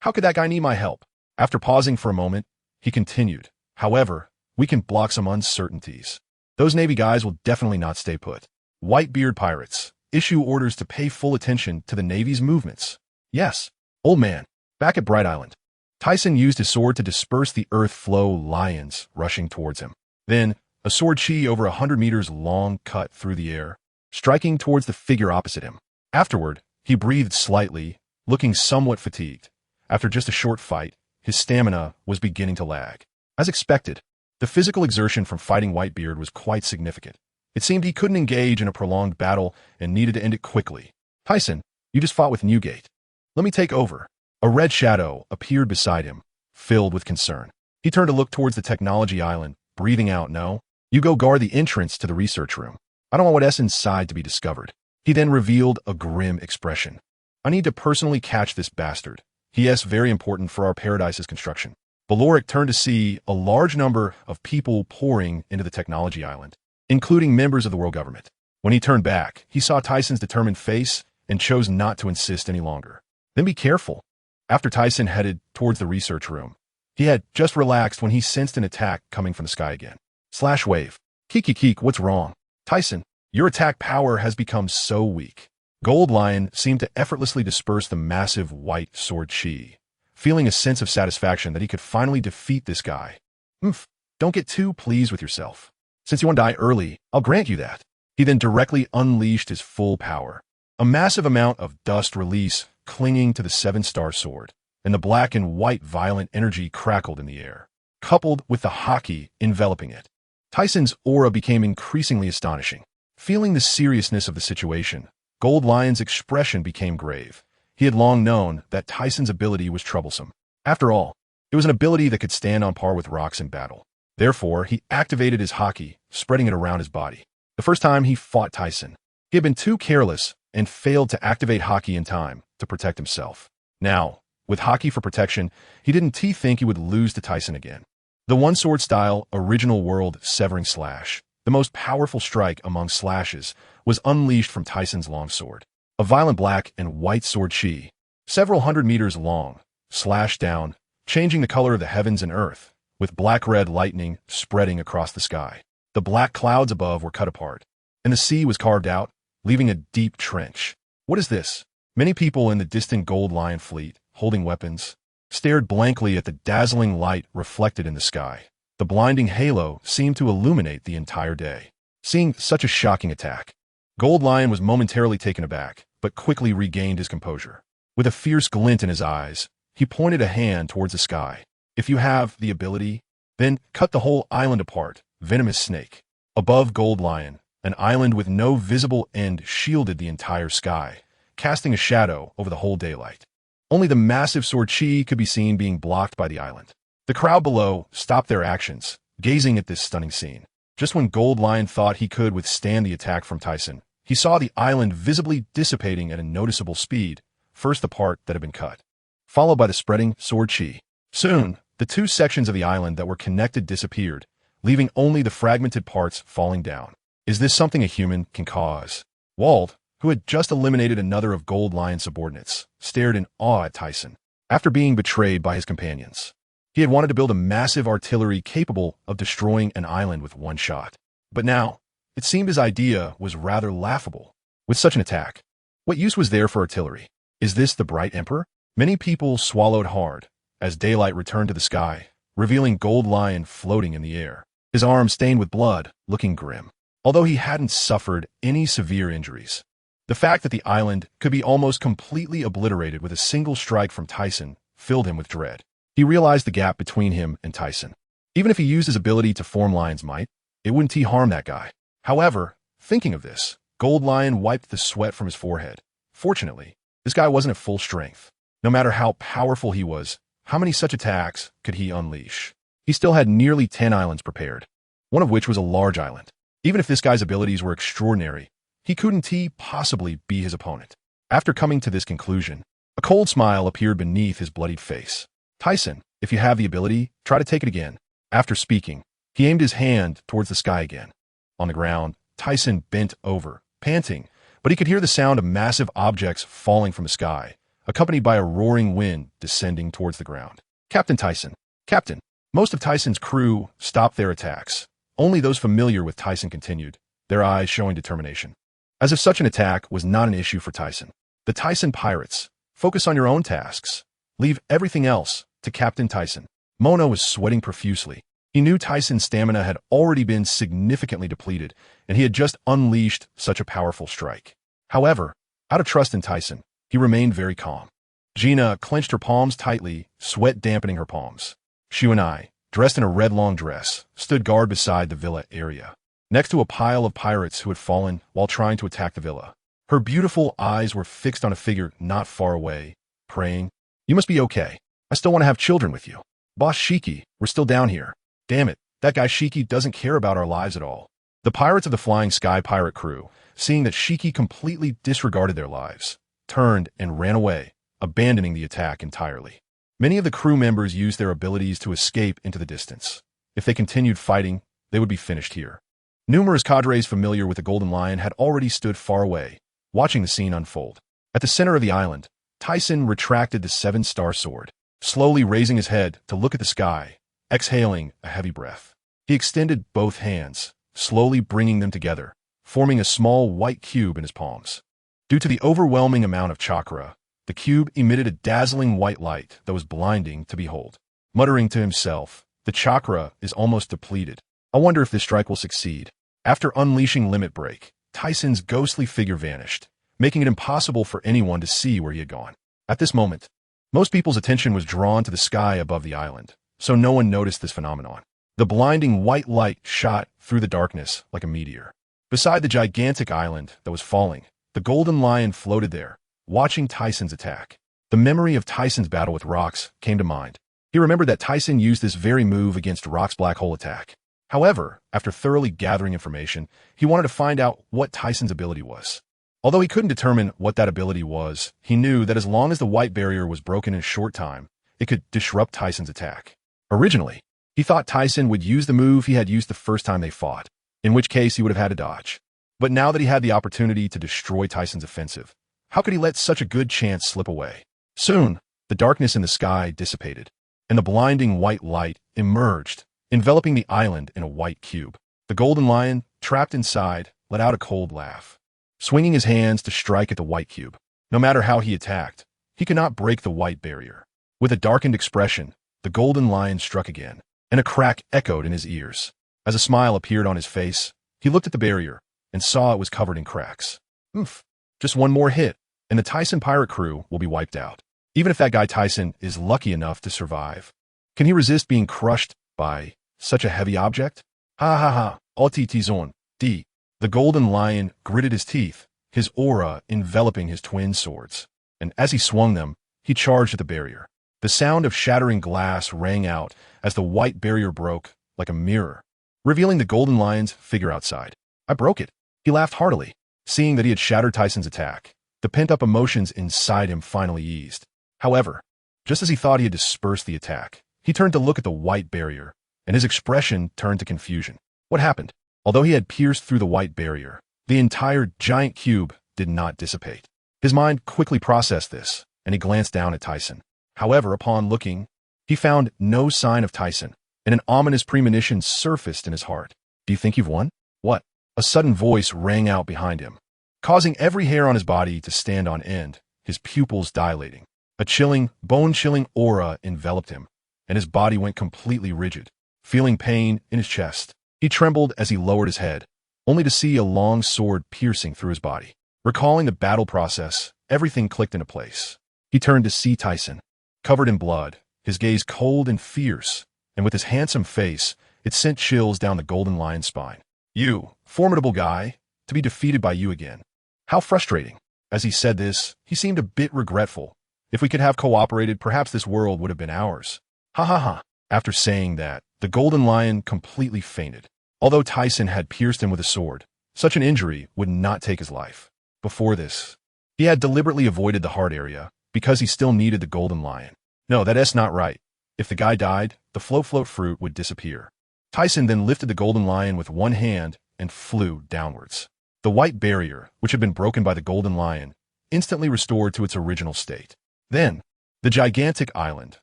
how could that guy need my help?" After pausing for a moment, he continued, "However, we can block some uncertainties. Those Navy guys will definitely not stay put. Whitebeard pirates, issue orders to pay full attention to the Navy's movements." "Yes, old man." Back at Bright Island, Tyson used his sword to disperse the earth flow lions rushing towards him. Then, a sword chi over 100 meters long cut through the air, striking towards the figure opposite him. Afterward, he breathed slightly, looking somewhat fatigued. After just a short fight, his stamina was beginning to lag. As expected, the physical exertion from fighting Whitebeard was quite significant. It seemed he couldn't engage in a prolonged battle and needed to end it quickly. "Tyson, you just fought with Newgate. Let me take over." A red shadow appeared beside him, filled with concern. He turned to look towards the technology island, breathing out, "No, you go guard the entrance to the research room. I don't want what's inside to be discovered." He then revealed a grim expression. "I need to personally catch this bastard. He is very important for our Paradise's construction." Valoric turned to see a large number of people pouring into the technology island, including members of the world government. When he turned back, he saw Tyson's determined face and chose not to insist any longer. "Then be careful." After Tyson headed towards the research room, he had just relaxed when he sensed an attack coming from the sky again. Slash wave. "Keek, what's wrong?" "Tyson, your attack power has become so weak." Gold Lion seemed to effortlessly disperse the massive white sword chi, feeling a sense of satisfaction that he could finally defeat this guy. Don't get too pleased with yourself. Since you want to die early, I'll grant you that." He then directly unleashed his full power. A massive amount of dust release clinging to the 7-star sword, and the black and white violent energy crackled in the air, coupled with the haki enveloping it. Tyson's aura became increasingly astonishing. Feeling the seriousness of the situation, Gold Lion's expression became grave. He had long known that Tyson's ability was troublesome. After all, it was an ability that could stand on par with rocks in battle. Therefore, he activated his haki, spreading it around his body. The first time he fought Tyson, he had been too careless and failed to activate haki in time to protect himself. Now, with haki for protection, he didn't think he would lose to Tyson again. The one-sword style original world severing slash, the most powerful strike among slashes, was unleashed from Tyson's longsword. A violent black and white sword chi, several hundred meters long, slashed down, changing the color of the heavens and earth, with black-red lightning spreading across the sky. The black clouds above were cut apart, and the sea was carved out, leaving a deep trench. "What is this?" Many people in the distant Gold Lion fleet, holding weapons, stared blankly at the dazzling light reflected in the sky. The blinding halo seemed to illuminate the entire day. Seeing such a shocking attack, Gold Lion was momentarily taken aback, but quickly regained his composure. With a fierce glint in his eyes, he pointed a hand towards the sky. "If you have the ability, then cut the whole island apart, venomous snake." Above Gold Lion, an island with no visible end shielded the entire sky, casting a shadow over the whole daylight. Only the massive sword chi could be seen being blocked by the island. The crowd below stopped their actions, gazing at this stunning scene. Just when Gold Lion thought he could withstand the attack from Tyson, he saw the island visibly dissipating at a noticeable speed, first the part that had been cut, followed by the spreading sword chi. Soon, the two sections of the island that were connected disappeared, leaving only the fragmented parts falling down. Is this something a human can cause? Wald, who had just eliminated another of Gold Lion's subordinates, stared in awe at Tyson. After being betrayed by his companions, he had wanted to build a massive artillery capable of destroying an island with one shot. But now, it seemed his idea was rather laughable. With such an attack, what use was there for artillery? Is this the Bright Emperor? Many people swallowed hard as daylight returned to the sky, revealing Gold Lion floating in the air, his arm stained with blood, looking grim. Although he hadn't suffered any severe injuries, the fact that the island could be almost completely obliterated with a single strike from Tyson filled him with dread. He realized the gap between him and Tyson. Even if he used his ability to form Lion's might, it wouldn't harm that guy. However, thinking of this, Gold Lion wiped the sweat from his forehead. Fortunately, this guy wasn't at full strength. No matter how powerful he was, how many such attacks could he unleash? He still had nearly 10 islands prepared, one of which was a large island. Even if this guy's abilities were extraordinary, he couldn't possibly be his opponent. After coming to this conclusion, a cold smile appeared beneath his bloodied face. Tyson, if you have the ability, try to take it again. After speaking, he aimed his hand towards the sky again. On the ground, Tyson bent over, panting, but he could hear the sound of massive objects falling from the sky, accompanied by a roaring wind descending towards the ground. Captain Tyson. Captain. Most of Tyson's crew stopped their attacks. Only those familiar with Tyson continued, their eyes showing determination. As if such an attack was not an issue for Tyson. The Tyson pirates. Focus on your own tasks. Leave everything else to Captain Tyson. Mono was sweating profusely. He knew Tyson's stamina had already been significantly depleted, and he had just unleashed such a powerful strike. However, out of trust in Tyson, he remained very calm. Gina clenched her palms tightly, sweat dampening her palms. Shu and I, dressed in a red long dress, stood guard beside the villa area, next to a pile of pirates who had fallen while trying to attack the villa. Her beautiful eyes were fixed on a figure not far away, praying, "You must be okay. I still want to have children with you. Boss Shiki, we're still down here. Damn it, that guy Shiki doesn't care about our lives at all." The pirates of the Flying Sky pirate crew, seeing that Shiki completely disregarded their lives, turned and ran away, abandoning the attack entirely. Many of the crew members used their abilities to escape into the distance. If they continued fighting, they would be finished here. Numerous cadres familiar with the Golden Lion had already stood far away, watching the scene unfold. At the center of the island, Tyson retracted the seven-star sword, slowly raising his head to look at the sky, exhaling a heavy breath. He extended both hands, slowly bringing them together, forming a small white cube in his palms. Due to the overwhelming amount of chakra, the cube emitted a dazzling white light that was blinding to behold. Muttering to himself, "The chakra is almost depleted. I wonder if this strike will succeed." After unleashing Limit Break, Tyson's ghostly figure vanished, making it impossible for anyone to see where he had gone. At this moment, most people's attention was drawn to the sky above the island, so no one noticed this phenomenon. The blinding white light shot through the darkness like a meteor. Beside the gigantic island that was falling, the Golden Lion floated there, watching Tyson's attack. The memory of Tyson's battle with Rock's came to mind. He remembered that Tyson used this very move against Rock's black hole attack. However, after thoroughly gathering information, he wanted to find out what Tyson's ability was. Although he couldn't determine what that ability was, he knew that as long as the white barrier was broken in a short time, it could disrupt Tyson's attack. Originally, he thought Tyson would use the move he had used the first time they fought, in which case he would have had to dodge. But now that he had the opportunity to destroy Tyson's offensive, how could he let such a good chance slip away? Soon, the darkness in the sky dissipated, and the blinding white light emerged, enveloping the island in a white cube. The Golden Lion, trapped inside, let out a cold laugh, swinging his hands to strike at the white cube. No matter how he attacked, he could not break the white barrier. With a darkened expression, the Golden Lion struck again, and a crack echoed in his ears. As a smile appeared on his face, he looked at the barrier and saw it was covered in cracks. Oof. Just one more hit, and the Tyson pirate crew will be wiped out. Even if that guy Tyson is lucky enough to survive, can he resist being crushed by such a heavy object? Ha ha ha, Ols Tisen. D. The Golden Lion gritted his teeth, his aura enveloping his twin swords, and as he swung them, he charged at the barrier. The sound of shattering glass rang out as the white barrier broke like a mirror, revealing the Golden Lion's figure outside. "I broke it." He laughed heartily, seeing that he had shattered Tyson's attack. The pent-up emotions inside him finally eased. However, just as he thought he had dispersed the attack, he turned to look at the white barrier, and his expression turned to confusion. What happened? Although he had pierced through the white barrier, the entire giant cube did not dissipate. His mind quickly processed this, and he glanced down at Tyson. However, upon looking, he found no sign of Tyson, and an ominous premonition surfaced in his heart. "Do you think you've won?" "What?" A sudden voice rang out behind him, causing every hair on his body to stand on end, his pupils dilating. A chilling, bone-chilling aura enveloped him, and his body went completely rigid. Feeling pain in his chest, he trembled as he lowered his head, only to see a long sword piercing through his body. Recalling the battle process, everything clicked into place. He turned to see Tyson, covered in blood, his gaze cold and fierce, and with his handsome face, it sent chills down the Golden Lion's spine. "You, formidable guy, to be defeated by you again. How frustrating." As he said this, he seemed a bit regretful. "If we could have cooperated, perhaps this world would have been ours." Ha ha ha. After saying that, the Golden Lion completely fainted. Although Tisen had pierced him with a sword, such an injury would not take his life. Before this, he had deliberately avoided the heart area because he still needed the golden lion. No, that's not right. If the guy died, the float fruit would disappear. Tisen then lifted the golden lion with one hand and flew downwards. The white barrier, which had been broken by the golden lion, instantly restored to its original state. Then, the gigantic island,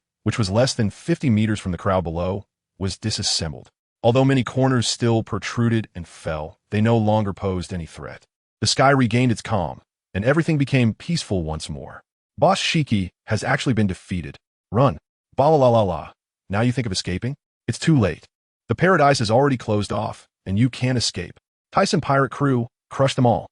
which was less than 50 meters from the crowd below, was disassembled. Although many corners still protruded and fell, they no longer posed any threat. The sky regained its calm, and everything became peaceful once more. Boss Shiki has actually been defeated. Run. Ba-la-la-la-la. Now you think of escaping? It's too late. The paradise is already closed off, and you can't escape. Thyssen pirate crew crushed them all.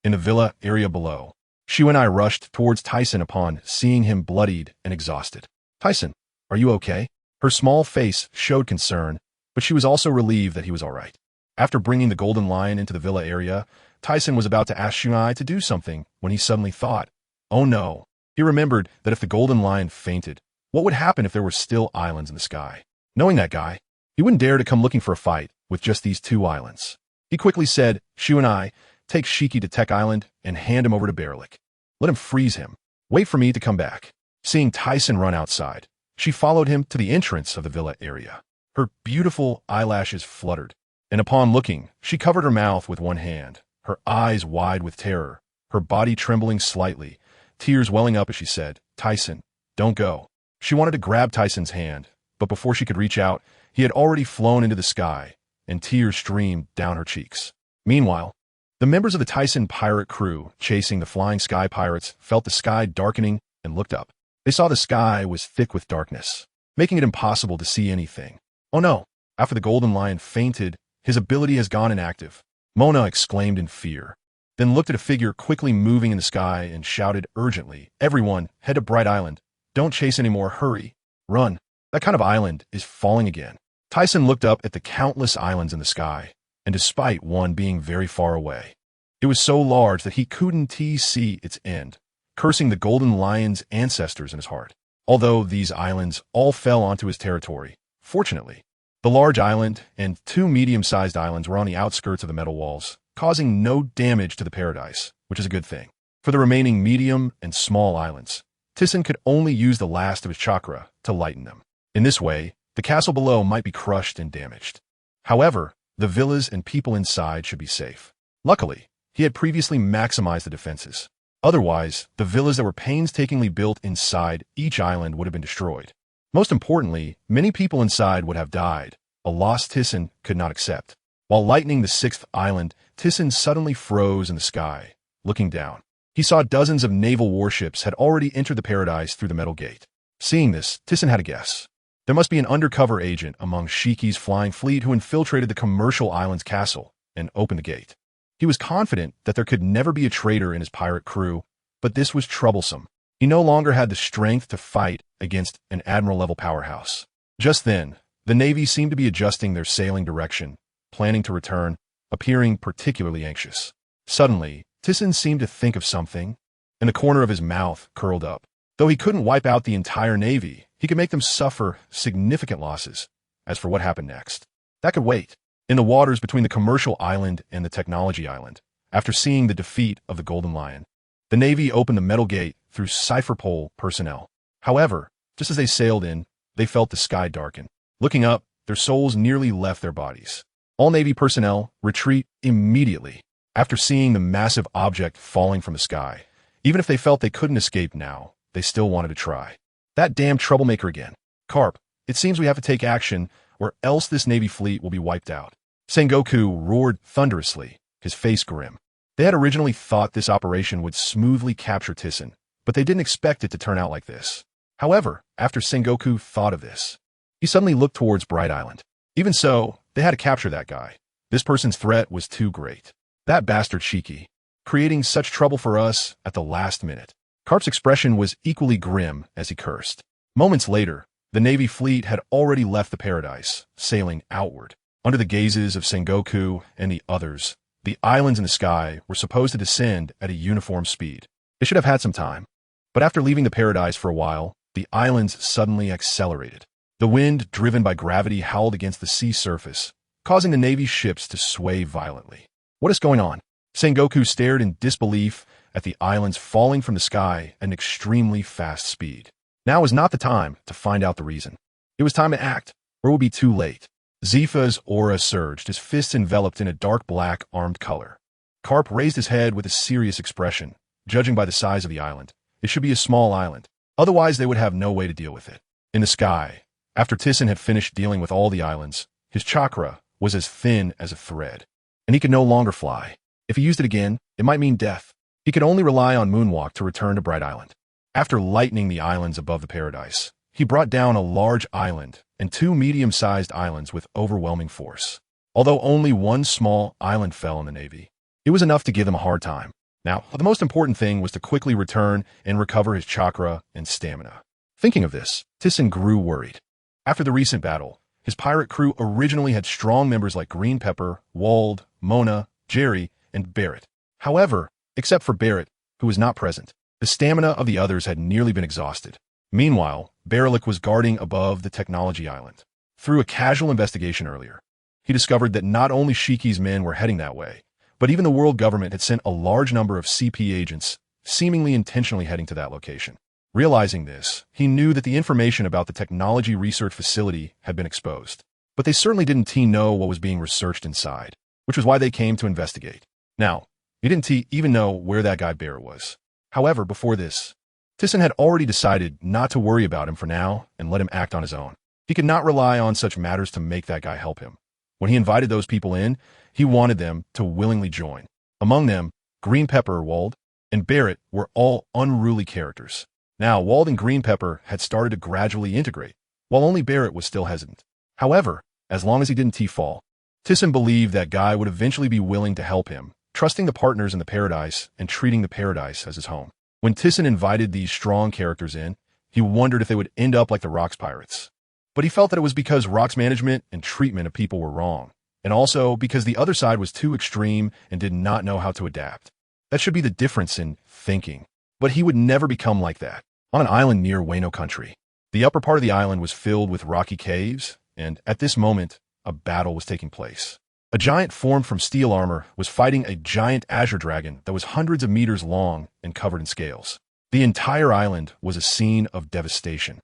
In the villa area below, Shu and I rushed towards Tisen upon seeing him bloodied and exhausted. Tisen, are you okay? Her small face showed concern, but she was also relieved that he was all right. After bringing the golden lion into the villa area, Tisen was about to ask Shu and I to do something when he suddenly thought, oh no. He remembered that if the golden lion fainted, what would happen if there were still islands in the sky? Knowing that guy, he wouldn't dare to come looking for a fight with just these 2 islands. He quickly said, Shu and I, take Shiki to Tech Island and hand him over to Berlik. Let him freeze him. Wait for me to come back. Seeing Tisen run outside, she followed him to the entrance of the villa area. Her beautiful eyelashes fluttered, and upon looking, she covered her mouth with one hand, her eyes wide with terror, her body trembling slightly, tears welling up as she said, Tisen, don't go. She wanted to grab Tisen's hand, but before she could reach out, he had already flown into the sky, and tears streamed down her cheeks. Meanwhile, the members of the Thyssen pirate crew chasing the flying sky pirates felt the sky darkening and looked up. They saw the sky was thick with darkness, making it impossible to see anything. Oh no! After the golden lion fainted, his ability has gone inactive. Mona exclaimed in fear, then looked at a figure quickly moving in the sky and shouted urgently, everyone, head to Bright Island. Don't chase anymore, hurry. Run. That kind of island is falling again. Tisen looked up at the countless islands in the sky, and despite one being very far away, it was so large that he couldn't see its end, cursing the golden lion's ancestors in his heart. Although these islands all fell onto his territory, fortunately, the large island and 2 medium-sized islands were on the outskirts of the metal walls, causing no damage to the paradise, which is a good thing. For the remaining medium and small islands, Tisen could only use the last of his chakra to lighten them. In this way, the castle below might be crushed and damaged. However, the villas and people inside should be safe. Luckily, he had previously maximized the defenses. Otherwise, the villas that were painstakingly built inside each island would have been destroyed. Most importantly, many people inside would have died, a loss Tisen could not accept. While lightening the 6th island, Tisen suddenly froze in the sky. Looking down, he saw dozens of naval warships had already entered the paradise through the metal gate. Seeing this, Tisen had a guess. There must be an undercover agent among Shiki's flying fleet who infiltrated the commercial island's castle and opened the gate. He was confident that there could never be a traitor in his pirate crew, but this was troublesome. He no longer had the strength to fight against an admiral-level powerhouse. Just then, the Navy seemed to be adjusting their sailing direction, planning to return, appearing particularly anxious. Suddenly, Tisen seemed to think of something, and the corner of his mouth curled up. Though he couldn't wipe out the entire Navy, he could make them suffer significant losses. As for what happened next, that could wait. In the waters between the commercial island and the technology island, after seeing the defeat of the Golden Lion, the Navy opened the metal gate through cipher pole personnel. However, just as they sailed in, they felt the sky darken. Looking up, their souls nearly left their bodies. All Navy personnel retreat immediately after seeing the massive object falling from the sky. Even if they felt they couldn't escape now, they still wanted to try. That damn troublemaker again. Carp, it seems we have to take action, or else this Navy fleet will be wiped out. Sengoku roared thunderously, his face grim. They had originally thought this operation would smoothly capture Tisen, but they didn't expect it to turn out like this. However, after Sengoku thought of this, he suddenly looked towards Bright Island. Even so, they had to capture that guy. This person's threat was too great. That bastard Shiki, creating such trouble for us at the last minute. Carp's expression was equally grim as he cursed. Moments later, the Navy fleet had already left the paradise, sailing outward. Under the gazes of Sengoku and the others, the islands in the sky were supposed to descend at a uniform speed. They should have had some time. But after leaving the paradise for a while, the islands suddenly accelerated. The wind, driven by gravity, howled against the sea surface, causing the Navy's ships to sway violently. What is going on? Sengoku stared in disbelief at the islands falling from the sky at an extremely fast speed. Now was not the time to find out the reason. It was time to act, or it would be too late. Zifa's aura surged, his fists enveloped in a dark black armed color. Karp raised his head with a serious expression. Judging by the size of the island, it should be a small island. Otherwise, they would have no way to deal with it. In the sky, after Thyssen had finished dealing with all the islands, his chakra was as thin as a thread, and he could no longer fly. If he used it again, it might mean death. He could only rely on Moonwalk to return to Bright Island. After lightening the islands above the paradise, he brought down a large island and two medium-sized islands with overwhelming force. Although only one small island fell in the Navy, it was enough to give them a hard time. Now, the most important thing was to quickly return and recover his chakra and stamina. Thinking of this, Thyssen grew worried. After the recent battle, his pirate crew originally had strong members like Green Pepper, Wald, Mona, Jerry, and Barrett. However, except for Barrett, who was not present, the stamina of the others had nearly been exhausted. Meanwhile, Baralik was guarding above the technology island. Through a casual investigation earlier, he discovered that not only Shiki's men were heading that way, but even the world government had sent a large number of CP agents, seemingly intentionally heading to that location. Realizing this, he knew that the information about the technology research facility had been exposed. But they certainly didn't know what was being researched inside, which was why they came to investigate. Now, he didn't even know where that guy Bear was. However, before this, Thyssen had already decided not to worry about him for now and let him act on his own. He could not rely on such matters to make that guy help him. When he invited those people in, he wanted them to willingly join. Among them, Green Pepper, Wald, and Barrett were all unruly characters. Now, Wald and Green Pepper had started to gradually integrate, while only Barrett was still hesitant. However, as long as he didn't fall, Thyssen believed that guy would eventually be willing to help him, trusting the partners in the paradise and treating the paradise as his home. When Thyssen invited these strong characters in, he wondered if they would end up like the Rocks pirates. But he felt that it was because Rock's management and treatment of people were wrong, and also because the other side was too extreme and did not know how to adapt. That should be the difference in thinking. But he would never become like that. On an island near Wano country, the upper part of the island was filled with rocky caves, and at this moment, a battle was taking place. A giant formed from steel armor was fighting a giant azure dragon that was hundreds of meters long and covered in scales. The entire island was a scene of devastation.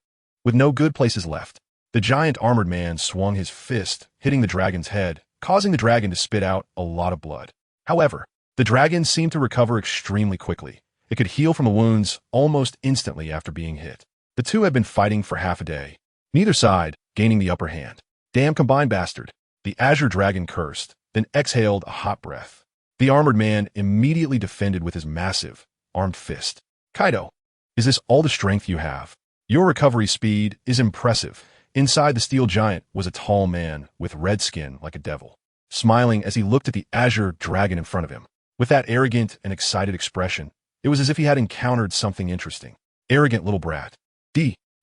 With no good places left, the giant armored man swung his fist, hitting the dragon's head, causing the dragon to spit out a lot of blood. However, the dragon seemed to recover extremely quickly. It could heal from the wounds almost instantly after being hit. The two had been fighting for half a day, neither side gaining the upper hand. Damn combined bastard. The azure dragon cursed, then exhaled a hot breath. The armored man immediately defended with his massive, armed fist. Kaido, is this all the strength you have? Your recovery speed is impressive. Inside the steel giant was a tall man with red skin like a devil, smiling as he looked at the azure dragon in front of him. With that arrogant and excited expression, it was as if he had encountered something interesting. Arrogant little brat.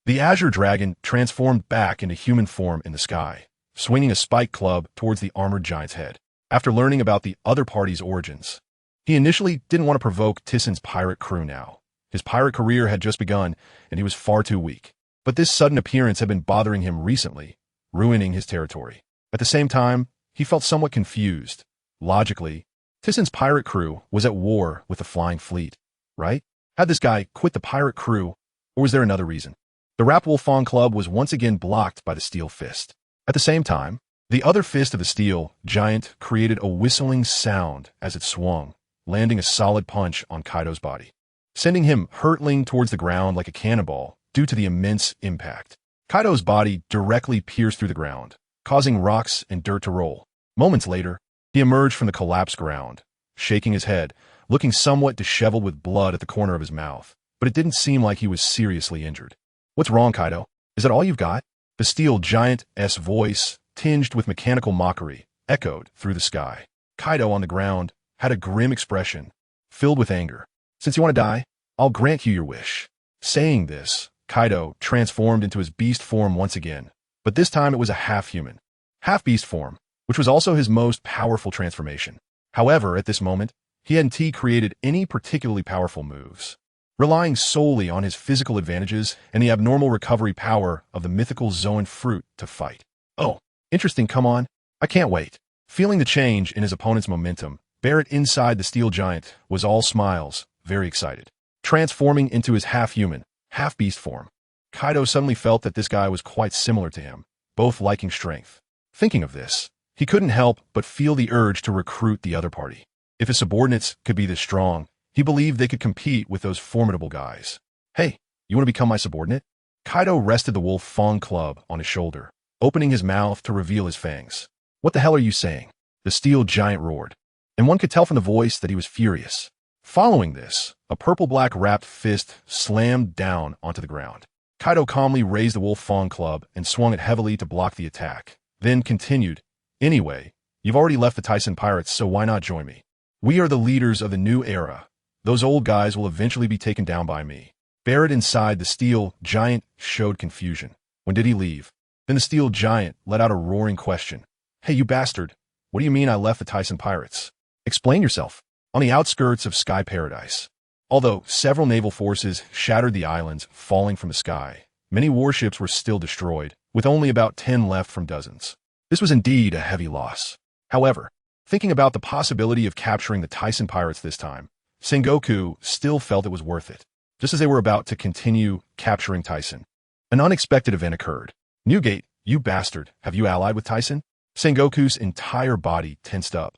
The azure dragon transformed back into human form in the sky, swinging a spike club towards the armored giant's head. After learning about the other party's origins, he initially didn't want to provoke Tyssen's pirate crew now. His pirate career had just begun, and he was far too weak. But this sudden appearance had been bothering him recently, ruining his territory. At the same time, he felt somewhat confused. Logically, Tyssen's pirate crew was at war with the Flying Fleet, right? Had this guy quit the pirate crew, or was there another reason? The Rapwolfong Club was once again blocked by the steel fist. At the same time, the other fist of the steel giant created a whistling sound as it swung, landing a solid punch on Kaido's body, sending him hurtling towards the ground like a cannonball due to the immense impact. Kaido's body directly pierced through the ground, causing rocks and dirt to roll. Moments later, he emerged from the collapsed ground, shaking his head, looking somewhat disheveled with blood at the corner of his mouth, but it didn't seem like he was seriously injured. What's wrong, Kaido? Is that all you've got? The steel giant's voice, tinged with mechanical mockery, echoed through the sky. Kaido on the ground had a grim expression, filled with anger. Since you want to die, I'll grant you your wish. Saying this, Kaido transformed into his beast form once again, but this time it was a half-human, half-beast form, which was also his most powerful transformation. However, at this moment, he hadn't created any particularly powerful moves, relying solely on his physical advantages and the abnormal recovery power of the mythical Zoan fruit to fight. Oh, interesting, come on. I can't wait. Feeling the change in his opponent's momentum, Barrett inside the steel giant was all smiles, very excited. Transforming into his half-human, half-beast form, Kaido suddenly felt that this guy was quite similar to him, both liking strength. Thinking of this, he couldn't help but feel the urge to recruit the other party. If his subordinates could be this strong, he believed they could compete with those formidable guys. Hey, you want to become my subordinate? Kaido rested the wolf Fang club on his shoulder, opening his mouth to reveal his fangs. What the hell are you saying? The steel giant roared, and one could tell from the voice that he was furious. Following this, a purple-black wrapped fist slammed down onto the ground. Kaido calmly raised the wolf Fang club and swung it heavily to block the attack, then continued, Anyway, you've already left the Tyson pirates, so why not join me? We are the leaders of the new era. Those old guys will eventually be taken down by me. Barrett inside the steel giant showed confusion. When did he leave? Then the steel giant let out a roaring question. Hey, you bastard. What do you mean I left the Tyson pirates? Explain yourself. On the outskirts of Sky Paradise. Although several naval forces shattered the islands falling from the sky, many warships were still destroyed, with only about 10 left from dozens. This was indeed a heavy loss. However, thinking about the possibility of capturing the Tyson pirates this time, Sengoku still felt it was worth it. Just as they were about to continue capturing Tyson, an unexpected event occurred. Newgate, you bastard, have you allied with Tyson? Sengoku's entire body tensed up.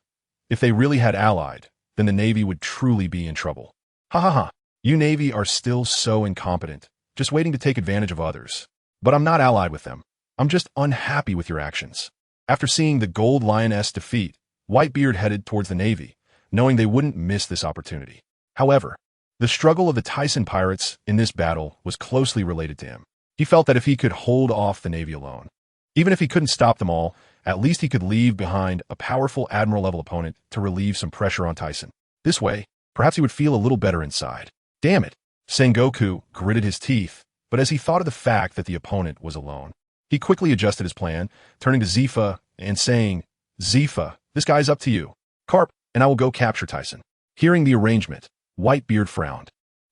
If they really had allied, then the Navy would truly be in trouble. Ha ha ha, you Navy are still so incompetent, just waiting to take advantage of others. But I'm not allied with them. I'm just unhappy with your actions. After seeing the Gold Lioness defeat, Whitebeard headed towards the Navy, knowing they wouldn't miss this opportunity. However, the struggle of the Tyson pirates in this battle was closely related to him. He felt that if he could hold off the Navy alone, even if he couldn't stop them all, at least he could leave behind a powerful admiral-level opponent to relieve some pressure on Tyson. This way, perhaps he would feel a little better inside. Damn it! Sengoku gritted his teeth, but as he thought of the fact that the opponent was alone, he quickly adjusted his plan, turning to Zifa and saying, Zifa, this guy's up to you. Carp, and I will go capture Tyson. Hearing the arrangement, Whitebeard frowned.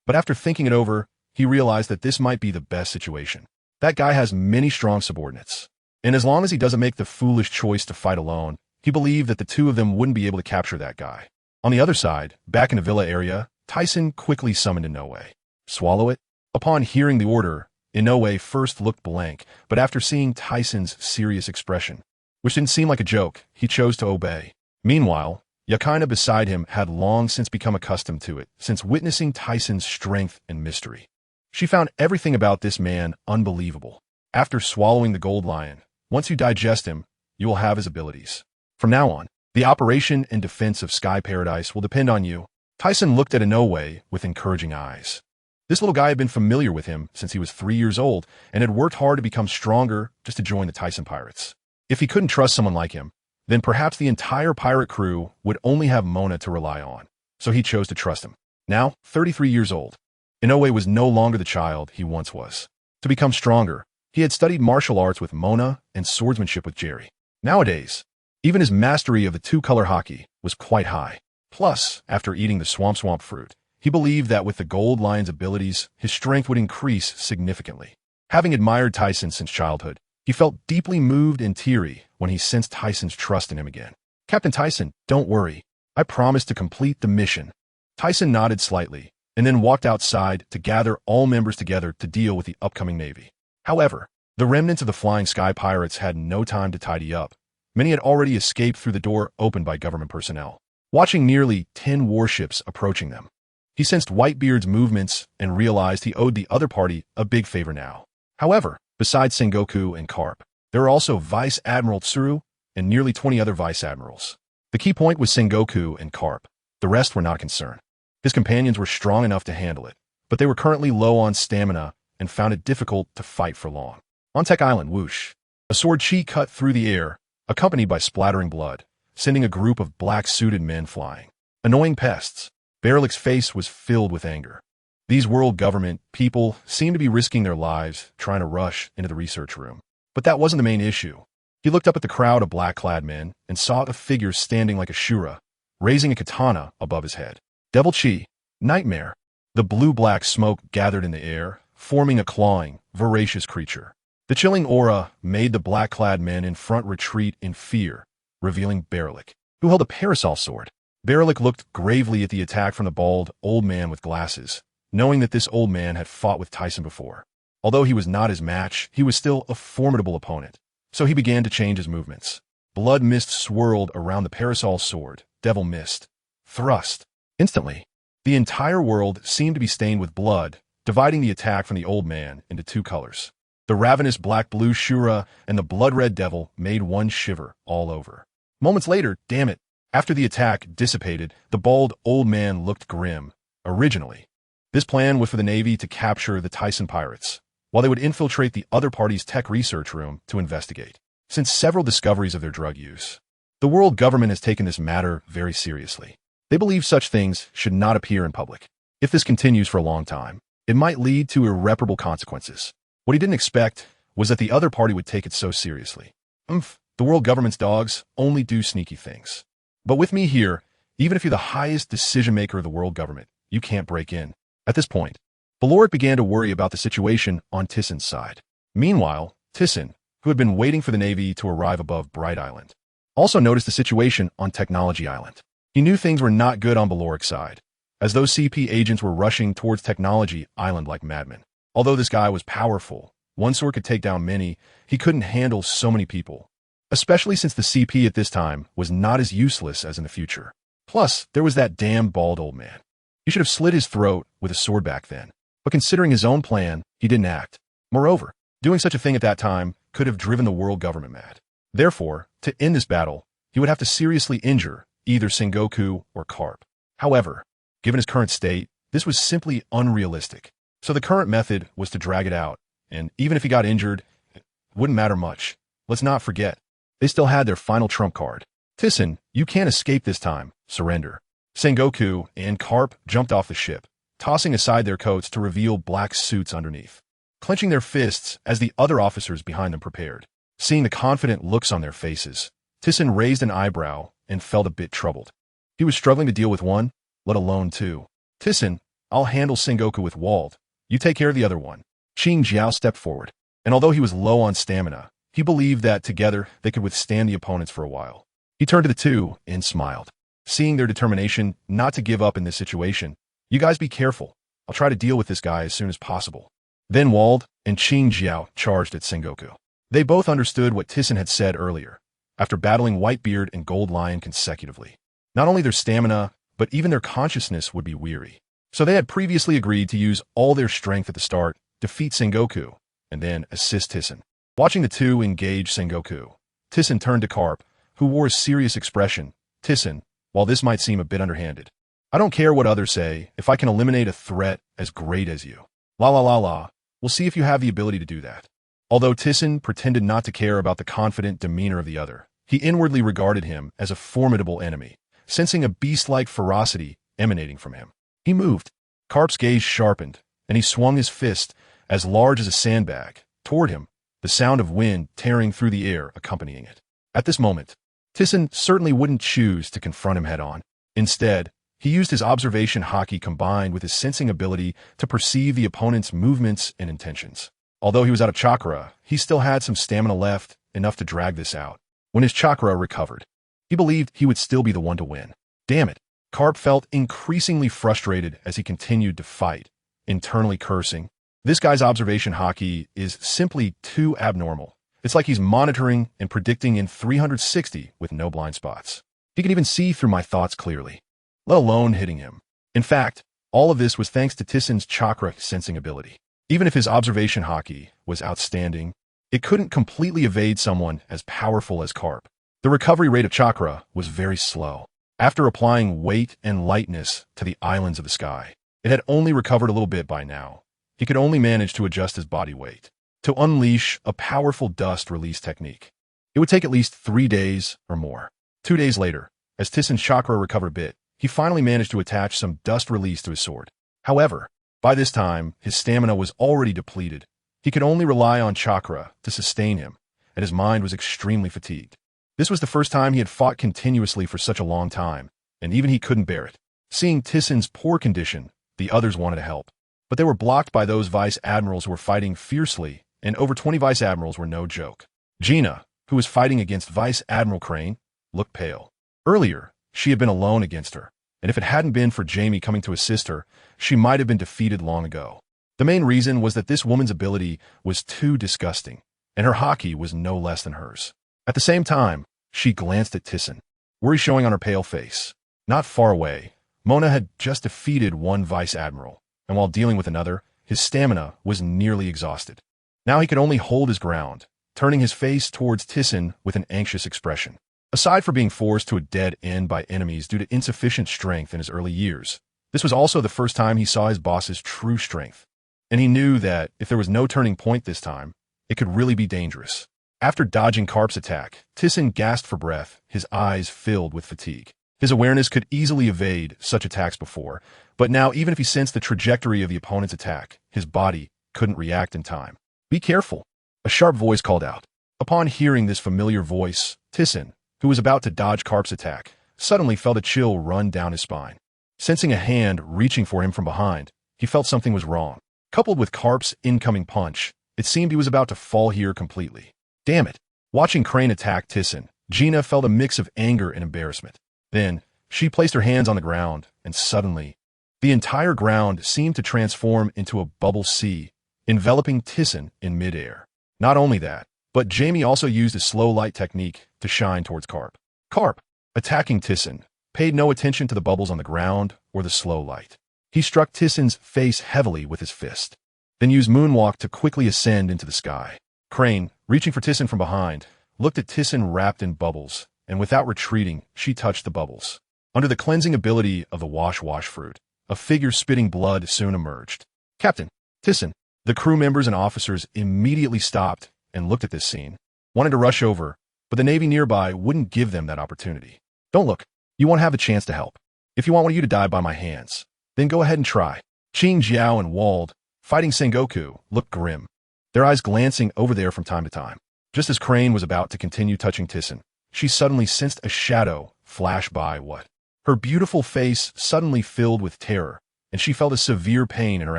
But after thinking it over, he realized that this might be the best situation. That guy has many strong subordinates. And as long as he doesn't make the foolish choice to fight alone, he believed that the two of them wouldn't be able to capture that guy. On the other side, back in the villa area, Tyson quickly summoned Inoue. Swallow it? Upon hearing the order, Inoue first looked blank, but after seeing Tyson's serious expression, which didn't seem like a joke, he chose to obey. Meanwhile, Yakina beside him had long since become accustomed to it, since witnessing Tyson's strength and mystery. She found everything about this man unbelievable. After swallowing the gold lion, once you digest him, you will have his abilities. From now on, the operation and defense of Sky Paradise will depend on you. Tyson looked at Inoue with encouraging eyes. This little guy had been familiar with him since he was 3 years old and had worked hard to become stronger just to join the Tyson pirates. If he couldn't trust someone like him, then perhaps the entire pirate crew would only have Mona to rely on. So he chose to trust him. Now, 33 years old, Inoue was no longer the child he once was. To become stronger, he had studied martial arts with Mona and swordsmanship with Jerry. Nowadays, even his mastery of the two-color hockey was quite high. Plus, after eating the swamp fruit, he believed that with the Gold Lion's abilities, his strength would increase significantly. Having admired Tyson since childhood, he felt deeply moved and teary when he sensed Tyson's trust in him again. Captain Tyson, don't worry. I promise to complete the mission. Tyson nodded slightly, and then walked outside to gather all members together to deal with the upcoming Navy. However, the remnants of the Flying Sky Pirates had no time to tidy up. Many had already escaped through the door opened by government personnel. Watching nearly 10 warships approaching them, he sensed Whitebeard's movements and realized he owed the other party a big favor now. However, besides Sengoku and Carp, there were also Vice Admiral Tsuru and nearly 20 other Vice Admirals. The key point was Sengoku and Carp. The rest were not concerned. His companions were strong enough to handle it, but they were currently low on stamina and found it difficult to fight for long. On Tech Island, whoosh. A sword chi cut through the air, accompanied by splattering blood, sending a group of black-suited men flying. Annoying pests. Berlik's face was filled with anger. These world government people seemed to be risking their lives trying to rush into the research room. But that wasn't the main issue. He looked up at the crowd of black-clad men and saw a figure standing like a Shura, raising a katana above his head. Devil Chi, Nightmare. The blue-black smoke gathered in the air, forming a clawing, voracious creature. The chilling aura made the black-clad men in front retreat in fear, revealing Berlik, who held a parasol sword. Berlik looked gravely at the attack from the bald, old man with glasses, knowing that this old man had fought with Tisen before. Although he was not his match, he was still a formidable opponent, so he began to change his movements. Blood mist swirled around the parasol sword, devil mist. Thrust. Instantly, the entire world seemed to be stained with blood, dividing the attack from the old man into two colors. The ravenous black-blue Shura and the blood-red devil made one shiver all over. Moments later, damn it, after the attack dissipated, the bald old man looked grim. Originally, this plan was for the Navy to capture the Tisen pirates, while they would infiltrate the other party's tech research room to investigate. Since several discoveries of their drug use, the world government has taken this matter very seriously. They believe such things should not appear in public. If this continues for a long time, it might lead to irreparable consequences. What he didn't expect was that the other party would take it so seriously. The world government's dogs only do sneaky things. But with me here, even if you're the highest decision-maker of the world government, you can't break in. At this point, Beloric began to worry about the situation on Tyssen's side. Meanwhile, Thyssen, who had been waiting for the Navy to arrive above Bright Island, also noticed the situation on Technology Island. He knew things were not good on Beloric's side, as those CP agents were rushing towards Technology Island like madmen. Although this guy was powerful, one sword could take down many, he couldn't handle so many people, especially since the CP at this time was not as useless as in the future. Plus, there was that damn bald old man. He should have slit his throat with a sword back then, but considering his own plan, he didn't act. Moreover, doing such a thing at that time could have driven the world government mad. Therefore, to end this battle, he would have to seriously injure either Sengoku or Carp. However, given his current state, this was simply unrealistic. So the current method was to drag it out, and even if he got injured, it wouldn't matter much. Let's not forget, they still had their final trump card. Thyssen, you can't escape this time. Surrender. Sengoku and Carp jumped off the ship, tossing aside their coats to reveal black suits underneath, clenching their fists as the other officers behind them prepared. Seeing the confident looks on their faces, Thyssen raised an eyebrow and felt a bit troubled. He was struggling to deal with one, let alone two. Thyssen, I'll handle Sengoku with Wald. You take care of the other one. Qing Jiao stepped forward, and although he was low on stamina, he believed that together they could withstand the opponents for a while. He turned to the two and smiled. Seeing their determination not to give up in this situation, you guys be careful. I'll try to deal with this guy as soon as possible. Then Wald and Qing Jiao charged at Sengoku. They both understood what Thyssen had said earlier, after battling Whitebeard and Gold Lion consecutively. Not only their stamina, but even their consciousness would be weary. So they had previously agreed to use all their strength at the start, defeat Sengoku, and then assist Thyssen. Watching the two engage Sengoku, Thyssen turned to Carp, who wore a serious expression. Thyssen, while this might seem a bit underhanded, I don't care what others say if I can eliminate a threat as great as you. La. We'll see if you have the ability to do that. Although Thyssen pretended not to care about the confident demeanor of the other, he inwardly regarded him as a formidable enemy, sensing a beast-like ferocity emanating from him. He moved. Carp's gaze sharpened, and he swung his fist, as large as a sandbag, toward him, the sound of wind tearing through the air accompanying it. At this moment, Thyssen certainly wouldn't choose to confront him head-on. Instead, he used his observation haki combined with his sensing ability to perceive the opponent's movements and intentions. Although he was out of chakra, he still had some stamina left, enough to drag this out. When his chakra recovered, he believed he would still be the one to win. Damn it. Carp felt increasingly frustrated as he continued to fight, internally cursing. This guy's observation haki is simply too abnormal. It's like he's monitoring and predicting in 360 with no blind spots. He can even see through my thoughts clearly, let alone hitting him. In fact, all of this was thanks to Tyssen's chakra sensing ability. Even if his observation haki was outstanding, it couldn't completely evade someone as powerful as Carp. The recovery rate of chakra was very slow. After applying weight and lightness to the islands of the sky, it had only recovered a little bit by now. He could only manage to adjust his body weight to unleash a powerful dust release technique. It would take at least 3 days or more. 2 days later, as Tyssen's chakra recovered a bit, he finally managed to attach some dust release to his sword. However, by this time, his stamina was already depleted. He could only rely on chakra to sustain him, and his mind was extremely fatigued. This was the first time he had fought continuously for such a long time, and even he couldn't bear it. Seeing Tyssen's poor condition, the others wanted to help, but they were blocked by those vice admirals who were fighting fiercely, and over 20 vice admirals were no joke. Gina, who was fighting against Vice Admiral Crane, looked pale. Earlier, she had been alone against her, and if it hadn't been for Jamie coming to assist her, she might have been defeated long ago. The main reason was that this woman's ability was too disgusting, and her hockey was no less than hers. At the same time, she glanced at Tisen, worry showing on her pale face. Not far away, Mona had just defeated one vice admiral, and while dealing with another, his stamina was nearly exhausted. Now he could only hold his ground, turning his face towards Tisen with an anxious expression. Aside from being forced to a dead end by enemies due to insufficient strength in his early years, this was also the first time he saw his boss's true strength. And he knew that if there was no turning point this time, it could really be dangerous. After dodging Karp's attack, Tisen gasped for breath, his eyes filled with fatigue. His awareness could easily evade such attacks before, but now even if he sensed the trajectory of the opponent's attack, his body couldn't react in time. "Be careful," a sharp voice called out. Upon hearing this familiar voice, Tisen, who was about to dodge Karp's attack, suddenly felt a chill run down his spine. Sensing a hand reaching for him from behind, he felt something was wrong. Coupled with Karp's incoming punch, it seemed he was about to fall here completely. Damn it! Watching Crane attack Tisen, Gina felt a mix of anger and embarrassment. Then, she placed her hands on the ground, and suddenly, the entire ground seemed to transform into a bubble sea, enveloping Tisen in midair. Not only that, but Jamie also used his slow light technique to shine towards Karp. Karp, attacking Tisen, paid no attention to the bubbles on the ground or the slow light. He struck Tissen's face heavily with his fist, then used Moonwalk to quickly ascend into the sky. Crane, reaching for Tisen from behind, looked at Tisen wrapped in bubbles, and without retreating, she touched the bubbles. Under the cleansing ability of the wash fruit, a figure spitting blood soon emerged. "Captain, Tisen." The crew members and officers immediately stopped and looked at this scene, wanted to rush over, but the Navy nearby wouldn't give them that opportunity. "Don't look. You won't have a chance to help. If you want one of you to die by my hands, then go ahead and try." Qing Jiao and Wald, fighting Sengoku, looked grim, their eyes glancing over there from time to time. Just as Crane was about to continue touching Tisen, she suddenly sensed a shadow flash by what? Her beautiful face suddenly filled with terror, and she felt a severe pain in her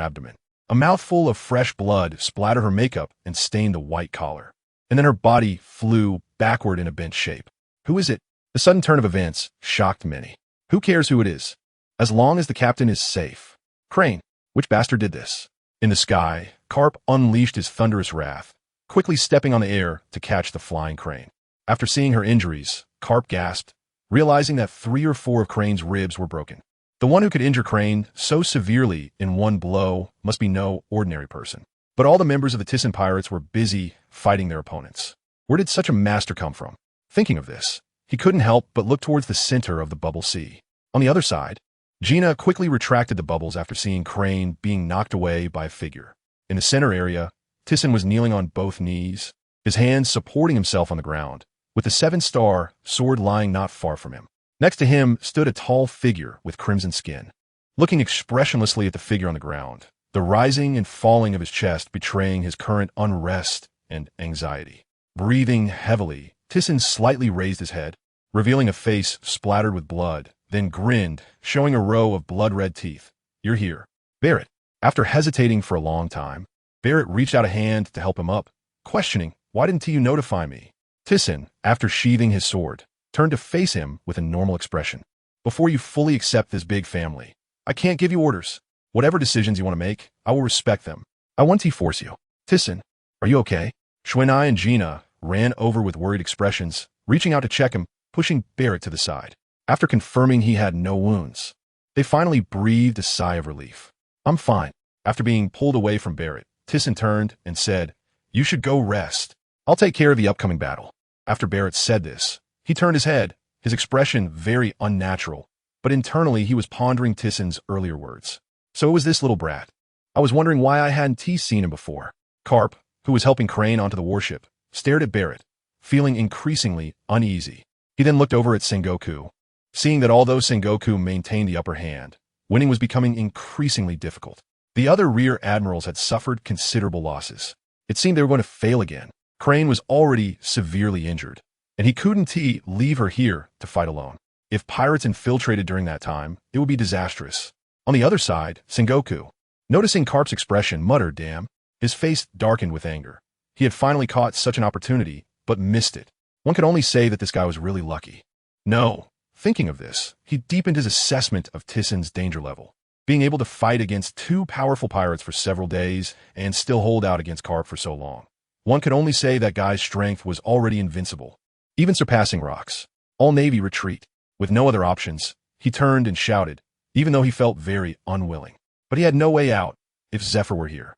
abdomen. A mouthful of fresh blood splattered her makeup and stained the white collar. And then her body flew backward in a bent shape. Who is it? The sudden turn of events shocked many. Who cares who it is? As long as the captain is safe. Crane, which bastard did this? In the sky, Karp unleashed his thunderous wrath, quickly stepping on the air to catch the flying Crane. After seeing her injuries, Karp gasped, realizing that 3 or 4 of Crane's ribs were broken. The one who could injure Crane so severely in one blow must be no ordinary person. But all the members of the Thyssen pirates were busy fighting their opponents. Where did such a master come from? Thinking of this, he couldn't help but look towards the center of the bubble sea. On the other side, Gina quickly retracted the bubbles after seeing Crane being knocked away by a figure. In the center area, Thyssen was kneeling on both knees, his hands supporting himself on the ground, with the 7-star sword lying not far from him. Next to him stood a tall figure with crimson skin, looking expressionlessly at the figure on the ground, the rising and falling of his chest betraying his current unrest and anxiety. Breathing heavily, Thyssen slightly raised his head, revealing a face splattered with blood, then grinned, showing a row of blood-red teeth. "You're here." Barrett. After hesitating for a long time, Barrett reached out a hand to help him up, questioning, "Why didn't you notify me?" Thyssen, after sheathing his sword, turned to face him with a normal expression. "Before you fully accept this big family, I can't give you orders. Whatever decisions you want to make, I will respect them. I won't force you." "Thyssen, are you okay?" Xuanai and Gina ran over with worried expressions, reaching out to check him, pushing Barrett to the side. After confirming he had no wounds, they finally breathed a sigh of relief. "I'm fine." After being pulled away from Barrett, Thyssen turned and said, "You should go rest. I'll take care of the upcoming battle." After Barrett said this, he turned his head, his expression very unnatural, but internally he was pondering Tyssen's earlier words. So it was this little brat. I was wondering why I hadn't seen him before. Karp, who was helping Crane onto the warship, stared at Barrett, feeling increasingly uneasy. He then looked over at Sengoku, seeing that although Sengoku maintained the upper hand, winning was becoming increasingly difficult. The other rear admirals had suffered considerable losses. It seemed they were going to fail again. Crane was already severely injured, and he couldn't leave her here to fight alone. If pirates infiltrated during that time, it would be disastrous. On the other side, Sengoku, noticing Karp's expression, muttered, "Damn." His face darkened with anger. He had finally caught such an opportunity, but missed it. One could only say that this guy was really lucky. No. Thinking of this, he deepened his assessment of Tyssen's danger level. Being able to fight against two powerful pirates for several days and still hold out against Carp for so long. One could only say that guy's strength was already invincible, even surpassing Rock's. All Navy retreat. With no other options, he turned and shouted, even though he felt very unwilling. But he had no way out if Zephyr were here.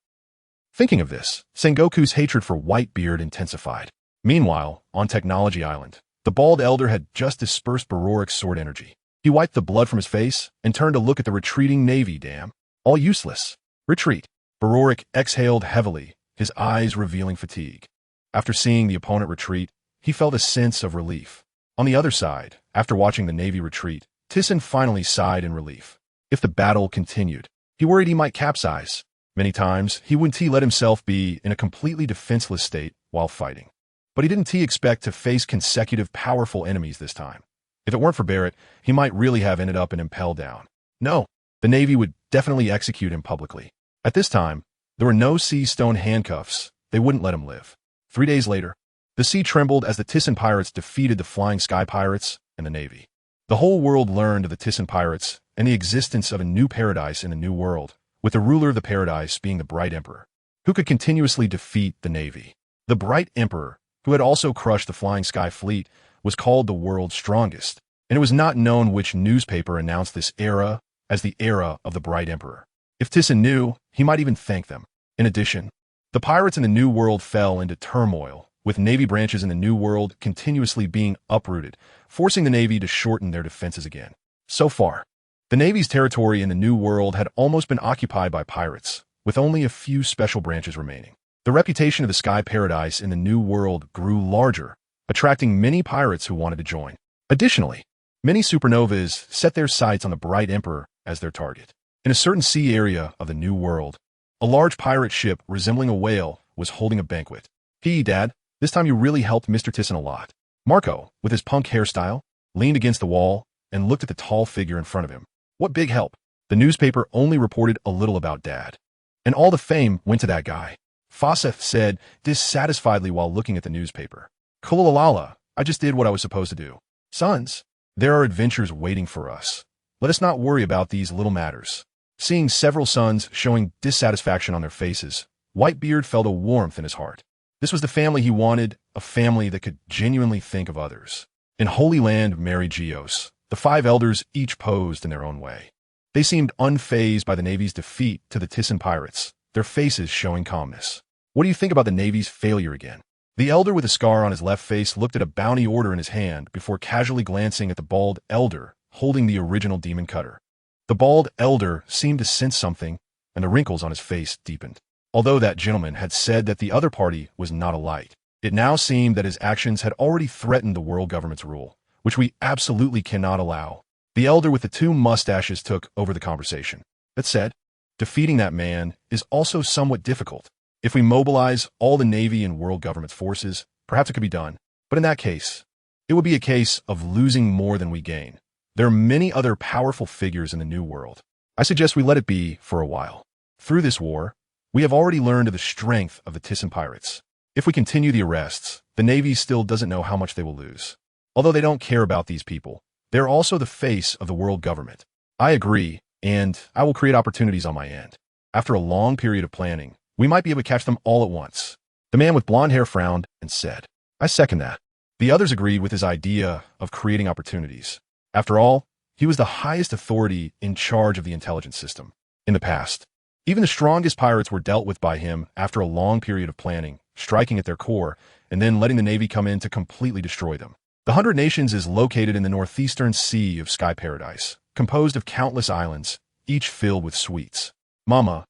Thinking of this, Sengoku's hatred for Whitebeard intensified. Meanwhile, on Technology Island, the bald elder had just dispersed Baroric's sword energy. He wiped the blood from his face and turned to look at the retreating Navy. Damn. All useless. Retreat. Baroric exhaled heavily, his eyes revealing fatigue. After seeing the opponent retreat, he felt a sense of relief. On the other side, after watching the Navy retreat, Thyssen finally sighed in relief. If the battle continued, he worried he might capsize. Many times, he wouldn't let himself be in a completely defenseless state while fighting. But he didn't expect to face consecutive powerful enemies this time. If it weren't for Barrett, he might really have ended up in Impel Down. No, the Navy would definitely execute him publicly. At this time, there were no sea stone handcuffs. They wouldn't let him live. 3 days later, the sea trembled as the Thyssen pirates defeated the Flying Sky Pirates and the Navy. The whole world learned of the Thyssen pirates and the existence of a new paradise in the New World, with the ruler of the paradise being the Bright Emperor, who could continuously defeat the Navy. The Bright Emperor, who had also crushed the Flying Sky Fleet, was called the world's strongest, and it was not known which newspaper announced this era as the era of the Bright Emperor. If Thyssen knew, he might even thank them. In addition, the pirates in the New World fell into turmoil, with Navy branches in the New World continuously being uprooted, forcing the Navy to shorten their defenses again. So far, the Navy's territory in the New World had almost been occupied by pirates, with only a few special branches remaining. The reputation of the Sky Paradise in the New World grew larger, attracting many pirates who wanted to join. Additionally, many supernovas set their sights on the Bright Emperor as their target. In a certain sea area of the New World, a large pirate ship resembling a whale was holding a banquet. Dad, this time you really helped Mr. Thyssen a lot. Marco, with his punk hairstyle, leaned against the wall and looked at the tall figure in front of him. What big help. The newspaper only reported a little about Dad. And all the fame went to that guy. Fawcett said dissatisfiedly while looking at the newspaper. Kulalala, I just did what I was supposed to do. Sons, there are adventures waiting for us. Let us not worry about these little matters. Seeing several sons showing dissatisfaction on their faces, Whitebeard felt a warmth in his heart. This was the family he wanted, a family that could genuinely think of others. In Holy Land Mary Geos, the 5 elders each posed in their own way. They seemed unfazed by the Navy's defeat to the Thyssen pirates, their faces showing calmness. What do you think about the Navy's failure again? The elder with a scar on his left face looked at a bounty order in his hand before casually glancing at the bald elder holding the original demon cutter. The bald elder seemed to sense something, and the wrinkles on his face deepened. Although that gentleman had said that the other party was not a light, it now seemed that his actions had already threatened the world government's rule, which we absolutely cannot allow. The elder with the 2 mustaches took over the conversation. That said, defeating that man is also somewhat difficult. If we mobilize all the Navy and world government's forces, perhaps it could be done. But in that case, it would be a case of losing more than we gain. There are many other powerful figures in the New World. I suggest we let it be for a while. Through this war, we have already learned of the strength of the Thyssen pirates. If we continue the arrests, the Navy still doesn't know how much they will lose. Although they don't care about these people, they are also the face of the world government. I agree, and I will create opportunities on my end. After a long period of planning, we might be able to catch them all at once. The man with blonde hair frowned and said, I second that. The others agreed with his idea of creating opportunities. After all, he was the highest authority in charge of the intelligence system. In the past, even the strongest pirates were dealt with by him after a long period of planning, striking at their core, and then letting the Navy come in to completely destroy them. The 100 Nations is located in the northeastern sea of Sky Paradise, composed of countless islands, each filled with sweets. Mama,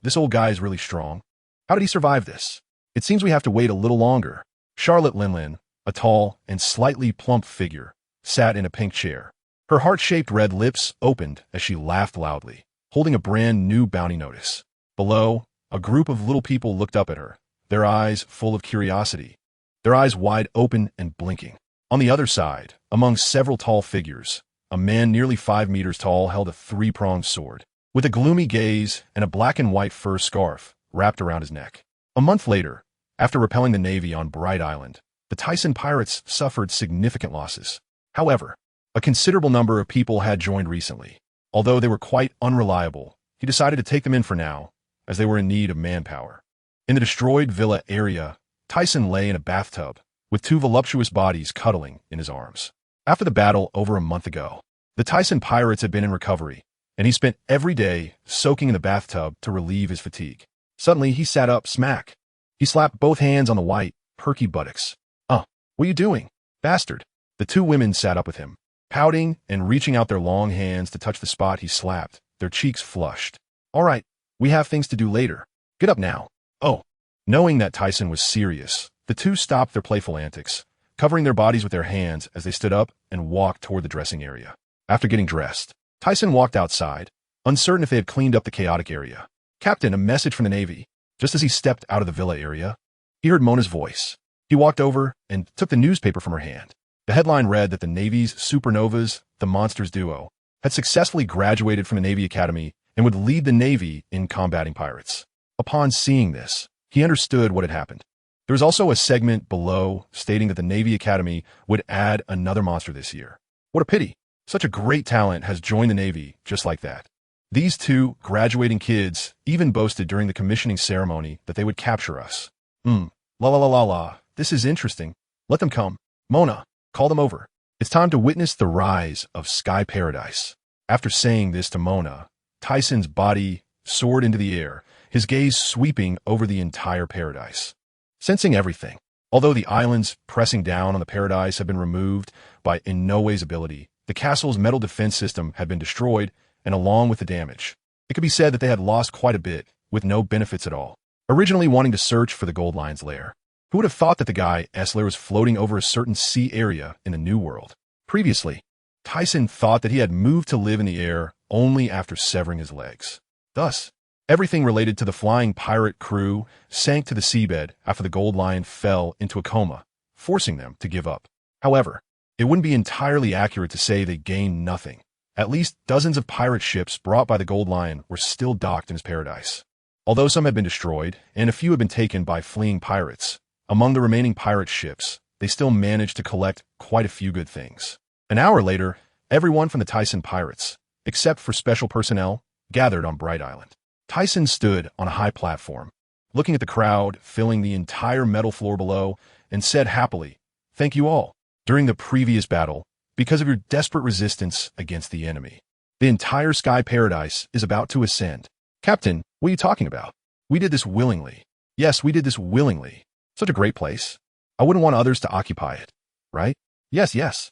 this old guy is really strong. How did he survive this? It seems we have to wait a little longer. Charlotte Linlin, a tall and slightly plump figure, sat in a pink chair. Her heart-shaped red lips opened as she laughed loudly, holding a brand new bounty notice. Below, a group of little people looked up at her, their eyes full of curiosity, their eyes wide open and blinking. On the other side, among several tall figures, a man nearly 5 meters tall held a 3-pronged sword, with a gloomy gaze and a black and white fur scarf wrapped around his neck. A month later, after repelling the Navy on Bright Island, the Thyssen pirates suffered significant losses. However, a considerable number of people had joined recently. Although they were quite unreliable, he decided to take them in for now, as they were in need of manpower. In the destroyed villa area, Tyson lay in a bathtub, with two voluptuous bodies cuddling in his arms. After the battle over a month ago, the Thyssen pirates had been in recovery, and he spent every day soaking in the bathtub to relieve his fatigue. Suddenly, he sat up, smack. He slapped both hands on the white, perky buttocks. What are you doing, bastard? The two women sat up with him, pouting and reaching out their long hands to touch the spot he slapped, their cheeks flushed. All right, we have things to do later. Get up now. Oh. Knowing that Tyson was serious, the two stopped their playful antics, covering their bodies with their hands as they stood up and walked toward the dressing area. After getting dressed, Tyson walked outside, uncertain if they had cleaned up the chaotic area. Captain, a message from the Navy. Just as he stepped out of the villa area, he heard Mona's voice. He walked over and took the newspaper from her hand. The headline read that the Navy's supernovas, the Monsters duo, had successfully graduated from the Navy Academy and would lead the Navy in combating pirates. Upon seeing this, he understood what had happened. There was also a segment below stating that the Navy Academy would add another monster this year. What a pity. Such a great talent has joined the Navy just like that. These two graduating kids even boasted during the commissioning ceremony that they would capture us. La la la la la. This is interesting. Let them come. Mona, call them over. It's time to witness the rise of Sky Paradise. After saying this to Mona, Tyson's body soared into the air, his gaze sweeping over the entire paradise. Sensing everything, although the islands pressing down on the paradise had been removed by Inouye's ability, the castle's metal defense system had been destroyed, and along with the damage, it could be said that they had lost quite a bit, with no benefits at all. Originally wanting to search for the Gold Lion's lair, who would have thought that the guy Essler was floating over a certain sea area in the New World? Previously, Tyson thought that he had moved to live in the air only after severing his legs. Thus, everything related to the flying pirate crew sank to the seabed after the Gold Lion fell into a coma, forcing them to give up. However, it wouldn't be entirely accurate to say they gained nothing. At least dozens of pirate ships brought by the Gold Lion were still docked in his paradise. Although some had been destroyed, and a few had been taken by fleeing pirates, among the remaining pirate ships, they still managed to collect quite a few good things. An hour later, everyone from the Thyssen pirates, except for special personnel, gathered on Bright Island. Tyson stood on a high platform, looking at the crowd filling the entire metal floor below, and said happily, "Thank you all. During the previous battle, because of your desperate resistance against the enemy, the entire Sky Paradise is about to ascend." Captain, what are you talking about? We did this willingly. Yes, we did this willingly. Such a great place. I wouldn't want others to occupy it, right? Yes.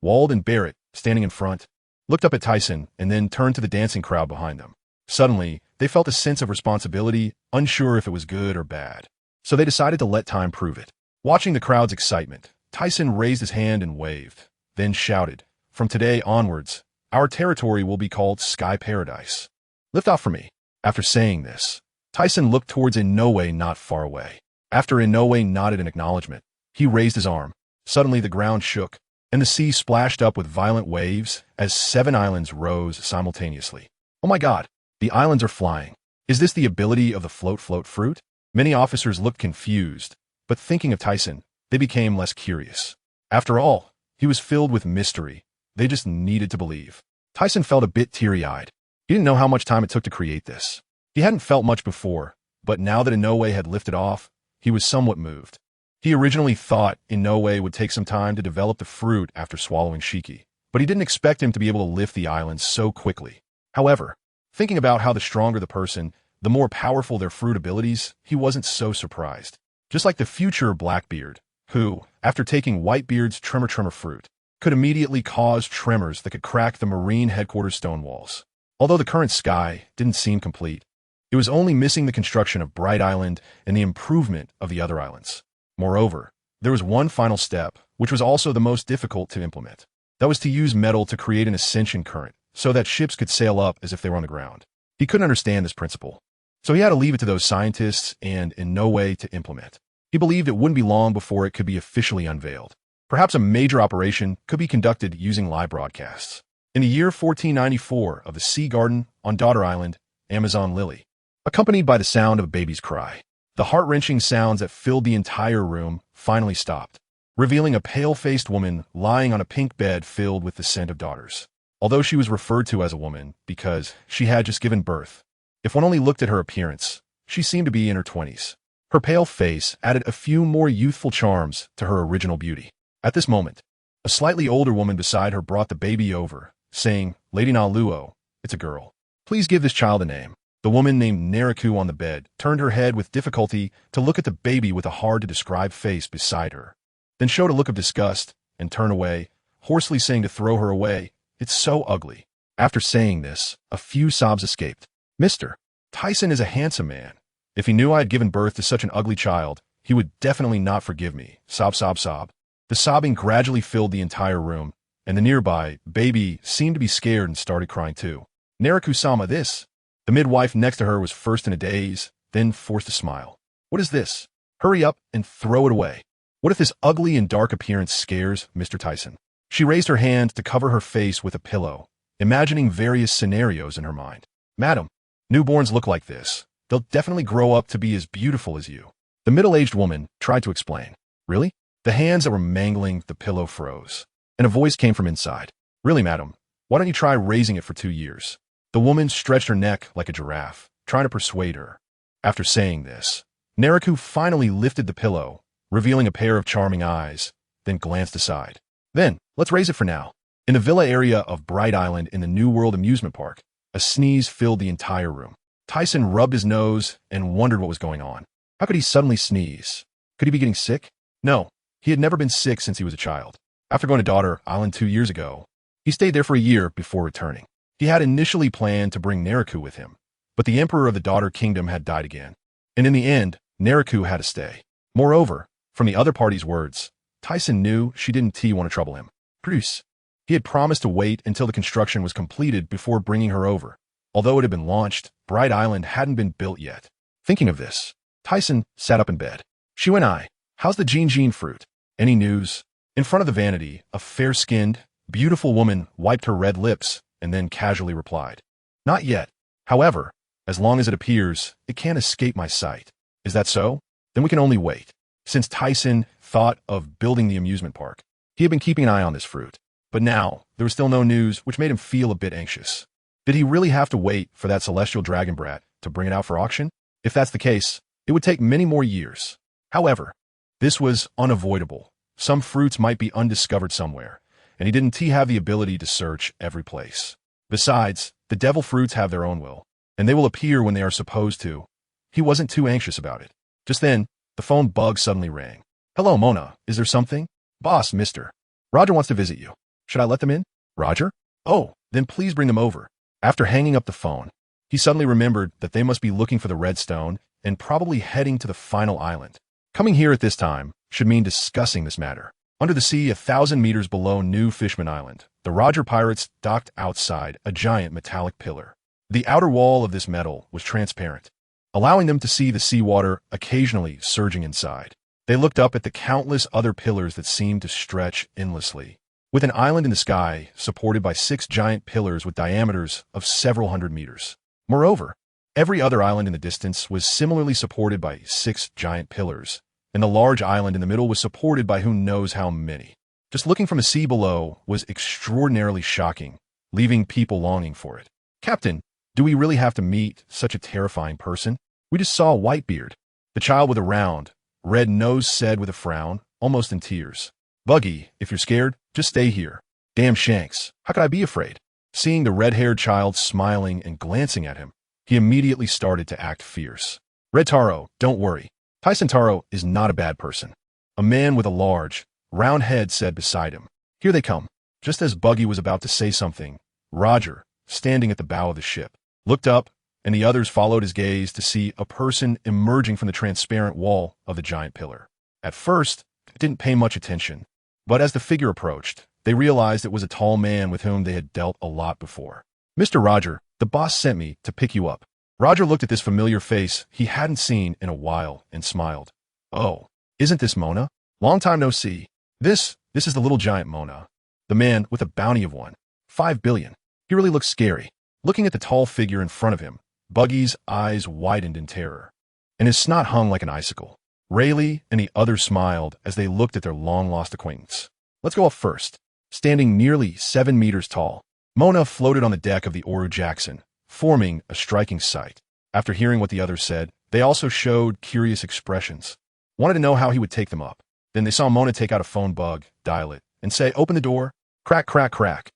Wald and Barrett, standing in front, looked up at Tyson and then turned to the dancing crowd behind them. Suddenly, they felt a sense of responsibility, unsure if it was good or bad. So they decided to let time prove it. Watching the crowd's excitement, Tyson raised his hand and waved, then shouted, "From today onwards, our territory will be called Sky Paradise. Lift off for me." After saying this, Tyson looked towards Inoue not far away. After Inoue nodded in acknowledgement, he raised his arm. Suddenly the ground shook, and the sea splashed up with violent waves as 7 islands rose simultaneously. Oh my God, the islands are flying. Is this the ability of the float fruit? Many officers looked confused, but thinking of Tyson, they became less curious. After all, he was filled with mystery. They just needed to believe. Tyson felt a bit teary-eyed. He didn't know how much time it took to create this. He hadn't felt much before, but now that Inoue had lifted off, he was somewhat moved. He originally thought Inoue would take some time to develop the fruit after swallowing Shiki, but he didn't expect him to be able to lift the islands so quickly. However, thinking about how the stronger the person, the more powerful their fruit abilities, he wasn't so surprised. Just like the future Blackbeard, who, after taking Whitebeard's tremor fruit, could immediately cause tremors that could crack the Marine headquarters stone walls. Although the current Sky didn't seem complete, it was only missing the construction of Bright Island and the improvement of the other islands. Moreover, there was one final step, which was also the most difficult to implement. That was to use metal to create an ascension current, so that ships could sail up as if they were on the ground. He couldn't understand this principle, so he had to leave it to those scientists and Inoue to implement. He believed it wouldn't be long before it could be officially unveiled. Perhaps a major operation could be conducted using live broadcasts. In the year 1494 of the Sea Garden on Daughter Island, Amazon Lily, accompanied by the sound of a baby's cry, the heart-wrenching sounds that filled the entire room finally stopped. revealing a pale-faced woman lying on a pink bed filled with the scent of daughters. Although she was referred to as a woman because she had just given birth, if one only looked at her appearance, she seemed to be in her 20s. Her pale face added a few more youthful charms to her original beauty. At this moment, a slightly older woman beside her brought the baby over, saying, "Lady Naluo, it's a girl. Please give this child a name." The woman named Nariku on the bed turned her head with difficulty to look at the baby with a hard-to-describe face beside her, then showed a look of disgust and turned away, hoarsely saying to throw her away. "It's so ugly." After saying this, a few sobs escaped. "Mr. Tisen is a handsome man. If he knew I had given birth to such an ugly child, he would definitely not forgive me." Sob, sob, sob. The sobbing gradually filled the entire room, and the nearby baby seemed to be scared and started crying too. "Nariku-sama, this." The midwife next to her was first in a daze, then forced a smile. "What is this? Hurry up and throw it away. What if this ugly and dark appearance scares Mr. Tisen?" She raised her hand to cover her face with a pillow, imagining various scenarios in her mind. "Madam, newborns look like this. They'll definitely grow up to be as beautiful as you." The middle-aged woman tried to explain. "Really?" The hands that were mangling the pillow froze, and a voice came from inside. "Really, madam, why don't you try raising it for 2 years?" The woman stretched her neck like a giraffe, trying to persuade her. After saying this, Nariku finally lifted the pillow, revealing a pair of charming eyes, then glanced aside. "Then, let's raise it for now." In the villa area of Bright Island in the New World amusement park, a sneeze filled the entire room. Tisen rubbed his nose and wondered what was going on. How could he suddenly sneeze? Could he be getting sick? No, he had never been sick since he was a child. After going to Daughter Island 2 years ago, he stayed there for a year before returning. He had initially planned to bring Nariku with him, but the emperor of the Daughter Kingdom had died again, and in the end, Nariku had to stay. Moreover, from the other party's words, Tisen knew she didn't want to trouble him. Bruce. He had promised to wait until the construction was completed before bringing her over. Although it had been launched, Bright Island hadn't been built yet. Thinking of this, Tisen sat up in bed. "Shuenai, how's the Jinjin fruit? Any news?" In front of the vanity, a fair-skinned, beautiful woman wiped her red lips and then casually replied, "Not yet. However, as long as it appears, it can't escape my sight." "Is that so? Then we can only wait." Since Tisen thought of building the amusement park, he had been keeping an eye on this fruit. But now, there was still no news, which made him feel a bit anxious. Did he really have to wait for that celestial dragon brat to bring it out for auction? If that's the case, it would take many more years. However, this was unavoidable. Some fruits might be undiscovered somewhere, and he didn't have the ability to search every place. Besides, the devil fruits have their own will, and they will appear when they are supposed to. He wasn't too anxious about it. Just then, the phone bug suddenly rang. "Hello, Mona. Is there something?" "Boss, mister. Roger wants to visit you. Should I let them in?" "Roger? Oh, then please bring them over." After hanging up the phone, he suddenly remembered that they must be looking for the redstone and probably heading to the final island. Coming here at this time should mean discussing this matter. Under the sea, 1,000 meters below New Fishman Island, the Roger pirates docked outside a giant metallic pillar. The outer wall of this metal was transparent, allowing them to see the seawater occasionally surging inside. They looked up at the countless other pillars that seemed to stretch endlessly, with an island in the sky supported by 6 giant pillars with diameters of several hundred meters. Moreover, every other island in the distance was similarly supported by 6 giant pillars, and the large island in the middle was supported by who knows how many. Just looking from the sea below was extraordinarily shocking, leaving people longing for it. "Captain, do we really have to meet such a terrifying person? We just saw Whitebeard." The child with a round, red nose said with a frown, almost in tears. "Buggy, if you're scared, just stay here." "Damn Shanks, how could I be afraid?" Seeing the red-haired child smiling and glancing at him, he immediately started to act fierce. "Red Taro, don't worry. Tisen Taro is not a bad person." A man with a large, round head said beside him. "Here they come." Just as Buggy was about to say something, Roger, standing at the bow of the ship, looked up, and the others followed his gaze to see a person emerging from the transparent wall of the giant pillar. At first, they didn't pay much attention, but as the figure approached, they realized it was a tall man with whom they had dealt a lot before. "Mr. Roger, the boss sent me to pick you up." Roger looked at this familiar face he hadn't seen in a while and smiled. "Oh, isn't this Mona? Long time no see." This is the little giant Mona, the man with a bounty of 1.5 billion. He really looks scary. Looking at the tall figure in front of him, Buggy's eyes widened in terror, and his snot hung like an icicle. Rayleigh and the others smiled as they looked at their long-lost acquaintance. Let's go up first. Standing nearly 7 meters tall, Mona floated on the deck of the Oru Jackson, forming a striking sight. After hearing what the others said, they also showed curious expressions. Wanted to know how he would take them up. Then they saw Mona take out a phone bug, dial it, and say, "Open the door." Crack, crack, crack.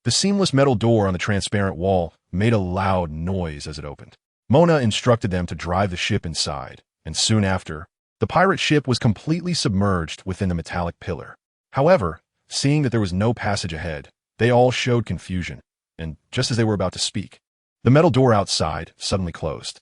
The seamless metal door on the transparent wall made a loud noise as it opened. Mona instructed them to drive the ship inside, and soon after, the pirate ship was completely submerged within the metallic pillar. However, seeing that there was no passage ahead, they all showed confusion, and just as they were about to speak, the metal door outside suddenly closed.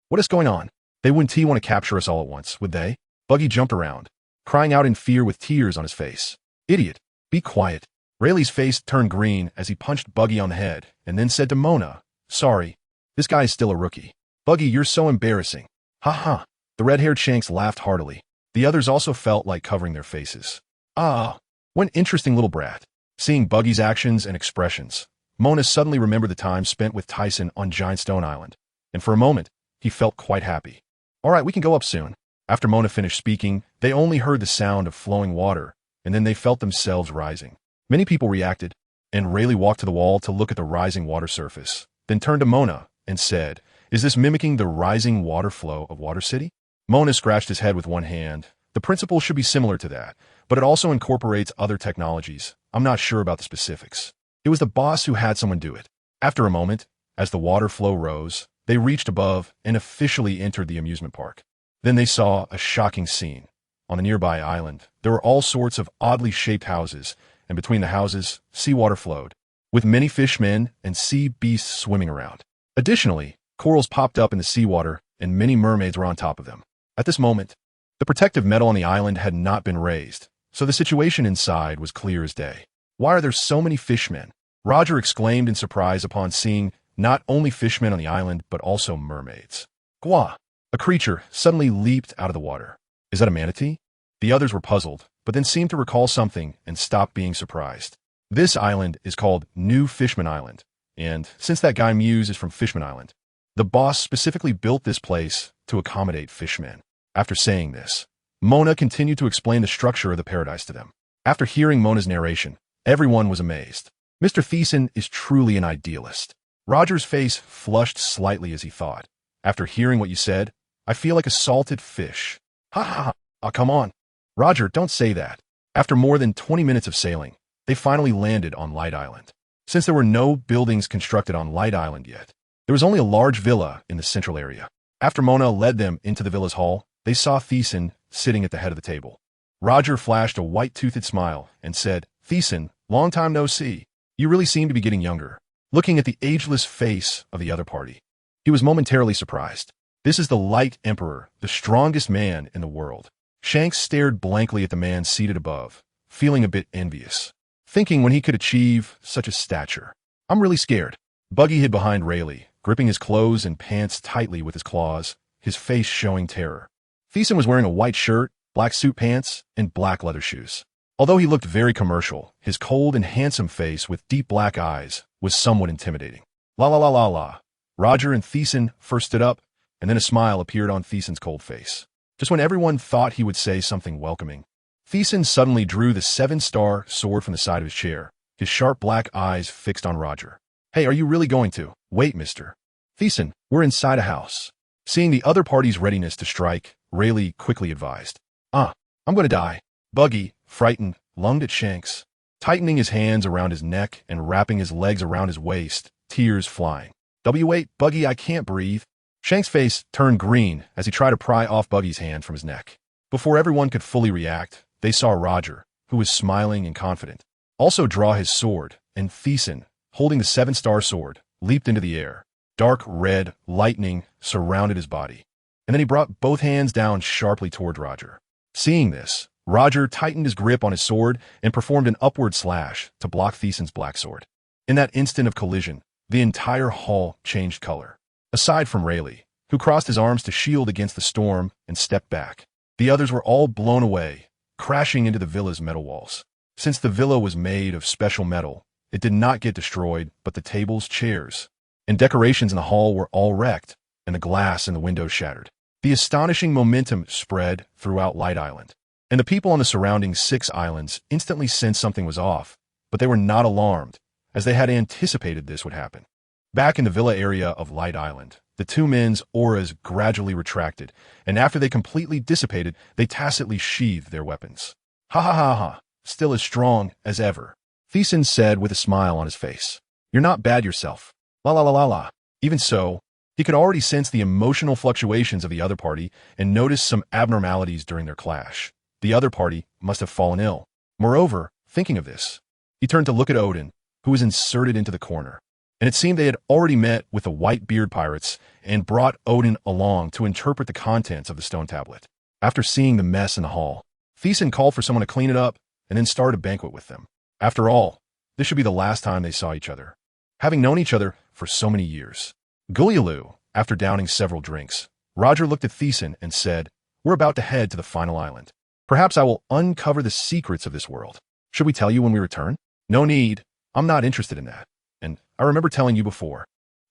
What is going on? They wouldn't want to capture us all at once, would they? Buggy jumped around, crying out in fear with tears on his face. Idiot, be quiet. Rayleigh's face turned green as he punched Buggy on the head and then said to Mona, "Sorry, this guy is still a rookie. Buggy, you're so embarrassing." Ha ha. The red-haired Shanks laughed heartily. The others also felt like covering their faces. What an interesting little brat. Seeing Buggy's actions and expressions, Mona suddenly remembered the time spent with Tyson on Giant Stone Island, and for a moment, he felt quite happy. All right, we can go up soon. After Mona finished speaking, they only heard the sound of flowing water, and then they felt themselves rising. Many people reacted, and Rayleigh walked to the wall to look at the rising water surface, then turned to Mona and said, "Is this mimicking the rising water flow of Water City?" Mona scratched his head with one hand. The principle should be similar to that, but it also incorporates other technologies. I'm not sure about the specifics. It was the boss who had someone do it. After a moment, as the water flow rose, they reached above and officially entered the amusement park. Then they saw a shocking scene. On the nearby island, there were all sorts of oddly shaped houses, and between the houses, seawater flowed, with many fishmen and sea beasts swimming around. Additionally, corals popped up in the seawater, and many mermaids were on top of them. At this moment, the protective metal on the island had not been raised, so the situation inside was clear as day. Why are there so many fishmen? Roger exclaimed in surprise upon seeing not only fishmen on the island, but also mermaids. Gwa! A creature suddenly leaped out of the water. Is that a manatee? The others were puzzled, but then seemed to recall something and stopped being surprised. This island is called New Fishman Island, and since that guy Muse is from Fishman Island, the boss specifically built this place to accommodate fishmen. After saying this, Mona continued to explain the structure of the paradise to them. After hearing Mona's narration, everyone was amazed. Mr. Thyssen is truly an idealist. Roger's face flushed slightly as he thought. After hearing what you said, I feel like a salted fish. Ha ha ha. Oh, come on. Roger, don't say that. After more than 20 minutes of sailing, they finally landed on Light Island. Since there were no buildings constructed on Light Island yet, there was only a large villa in the central area. After Mona led them into the villa's hall, they saw Thyssen sitting at the head of the table. Roger flashed a white-toothed smile and said, "Thyssen, long time no see. You really seem to be getting younger." Looking at the ageless face of the other party, he was momentarily surprised. This is the Light Emperor, the strongest man in the world. Shanks stared blankly at the man seated above, feeling a bit envious, thinking when he could achieve such a stature. I'm really scared. Buggy hid behind Rayleigh, gripping his clothes and pants tightly with his claws, his face showing terror. Thyssen was wearing a white shirt, black suit pants, and black leather shoes. Although he looked very commercial, his cold and handsome face with deep black eyes was somewhat intimidating. La la la la la. Roger and Thyssen first stood up, and then a smile appeared on Thyssen's cold face. Just when everyone thought he would say something welcoming, Thyssen suddenly drew the 7-star sword from the side of his chair, his sharp black eyes fixed on Roger. Hey, are you really going to? Wait, mister. Thyssen, we're inside a house. Seeing the other party's readiness to strike, Rayleigh quickly advised. I'm going to die. Buggy, frightened, lunged at Shanks, tightening his hands around his neck and wrapping his legs around his waist, tears flying. Wait, Buggy, I can't breathe. Shanks' face turned green as he tried to pry off Buggy's hand from his neck. Before everyone could fully react, they saw Roger, who was smiling and confident, also draw his sword, and Thyssen, holding the 7-star sword, leaped into the air. Dark red lightning surrounded his body, and then he brought both hands down sharply toward Roger. Seeing this, Roger tightened his grip on his sword and performed an upward slash to block Thyssen's black sword. In that instant of collision, the entire hall changed color. Aside from Rayleigh, who crossed his arms to shield against the storm and stepped back, the others were all blown away, crashing into the villa's metal walls. Since the villa was made of special metal, it did not get destroyed, but the tables, chairs, and decorations in the hall were all wrecked, and the glass in the windows shattered. The astonishing momentum spread throughout Light Island, and the people on the surrounding 6 islands instantly sensed something was off, but they were not alarmed, as they had anticipated this would happen. Back in the villa area of Light Island, the 2 men's auras gradually retracted, and after they completely dissipated, they tacitly sheathed their weapons. Ha ha ha ha, still as strong as ever, Thyssen said with a smile on his face. You're not bad yourself. La la la la la. Even so, he could already sense the emotional fluctuations of the other party and noticed some abnormalities during their clash. The other party must have fallen ill. Moreover, thinking of this, he turned to look at Odin, who was inserted into the corner. And it seemed they had already met with the White-Beard pirates and brought Odin along to interpret the contents of the stone tablet. After seeing the mess in the hall, Thyssen called for someone to clean it up and then started a banquet with them. After all, this should be the last time they saw each other, having known each other for so many years. Gulyalu, after downing several drinks, Roger looked at Thyssen and said, We're about to head to the final island. Perhaps I will uncover the secrets of this world. Should we tell you when we return? No need. I'm not interested in that. And I remember telling you before.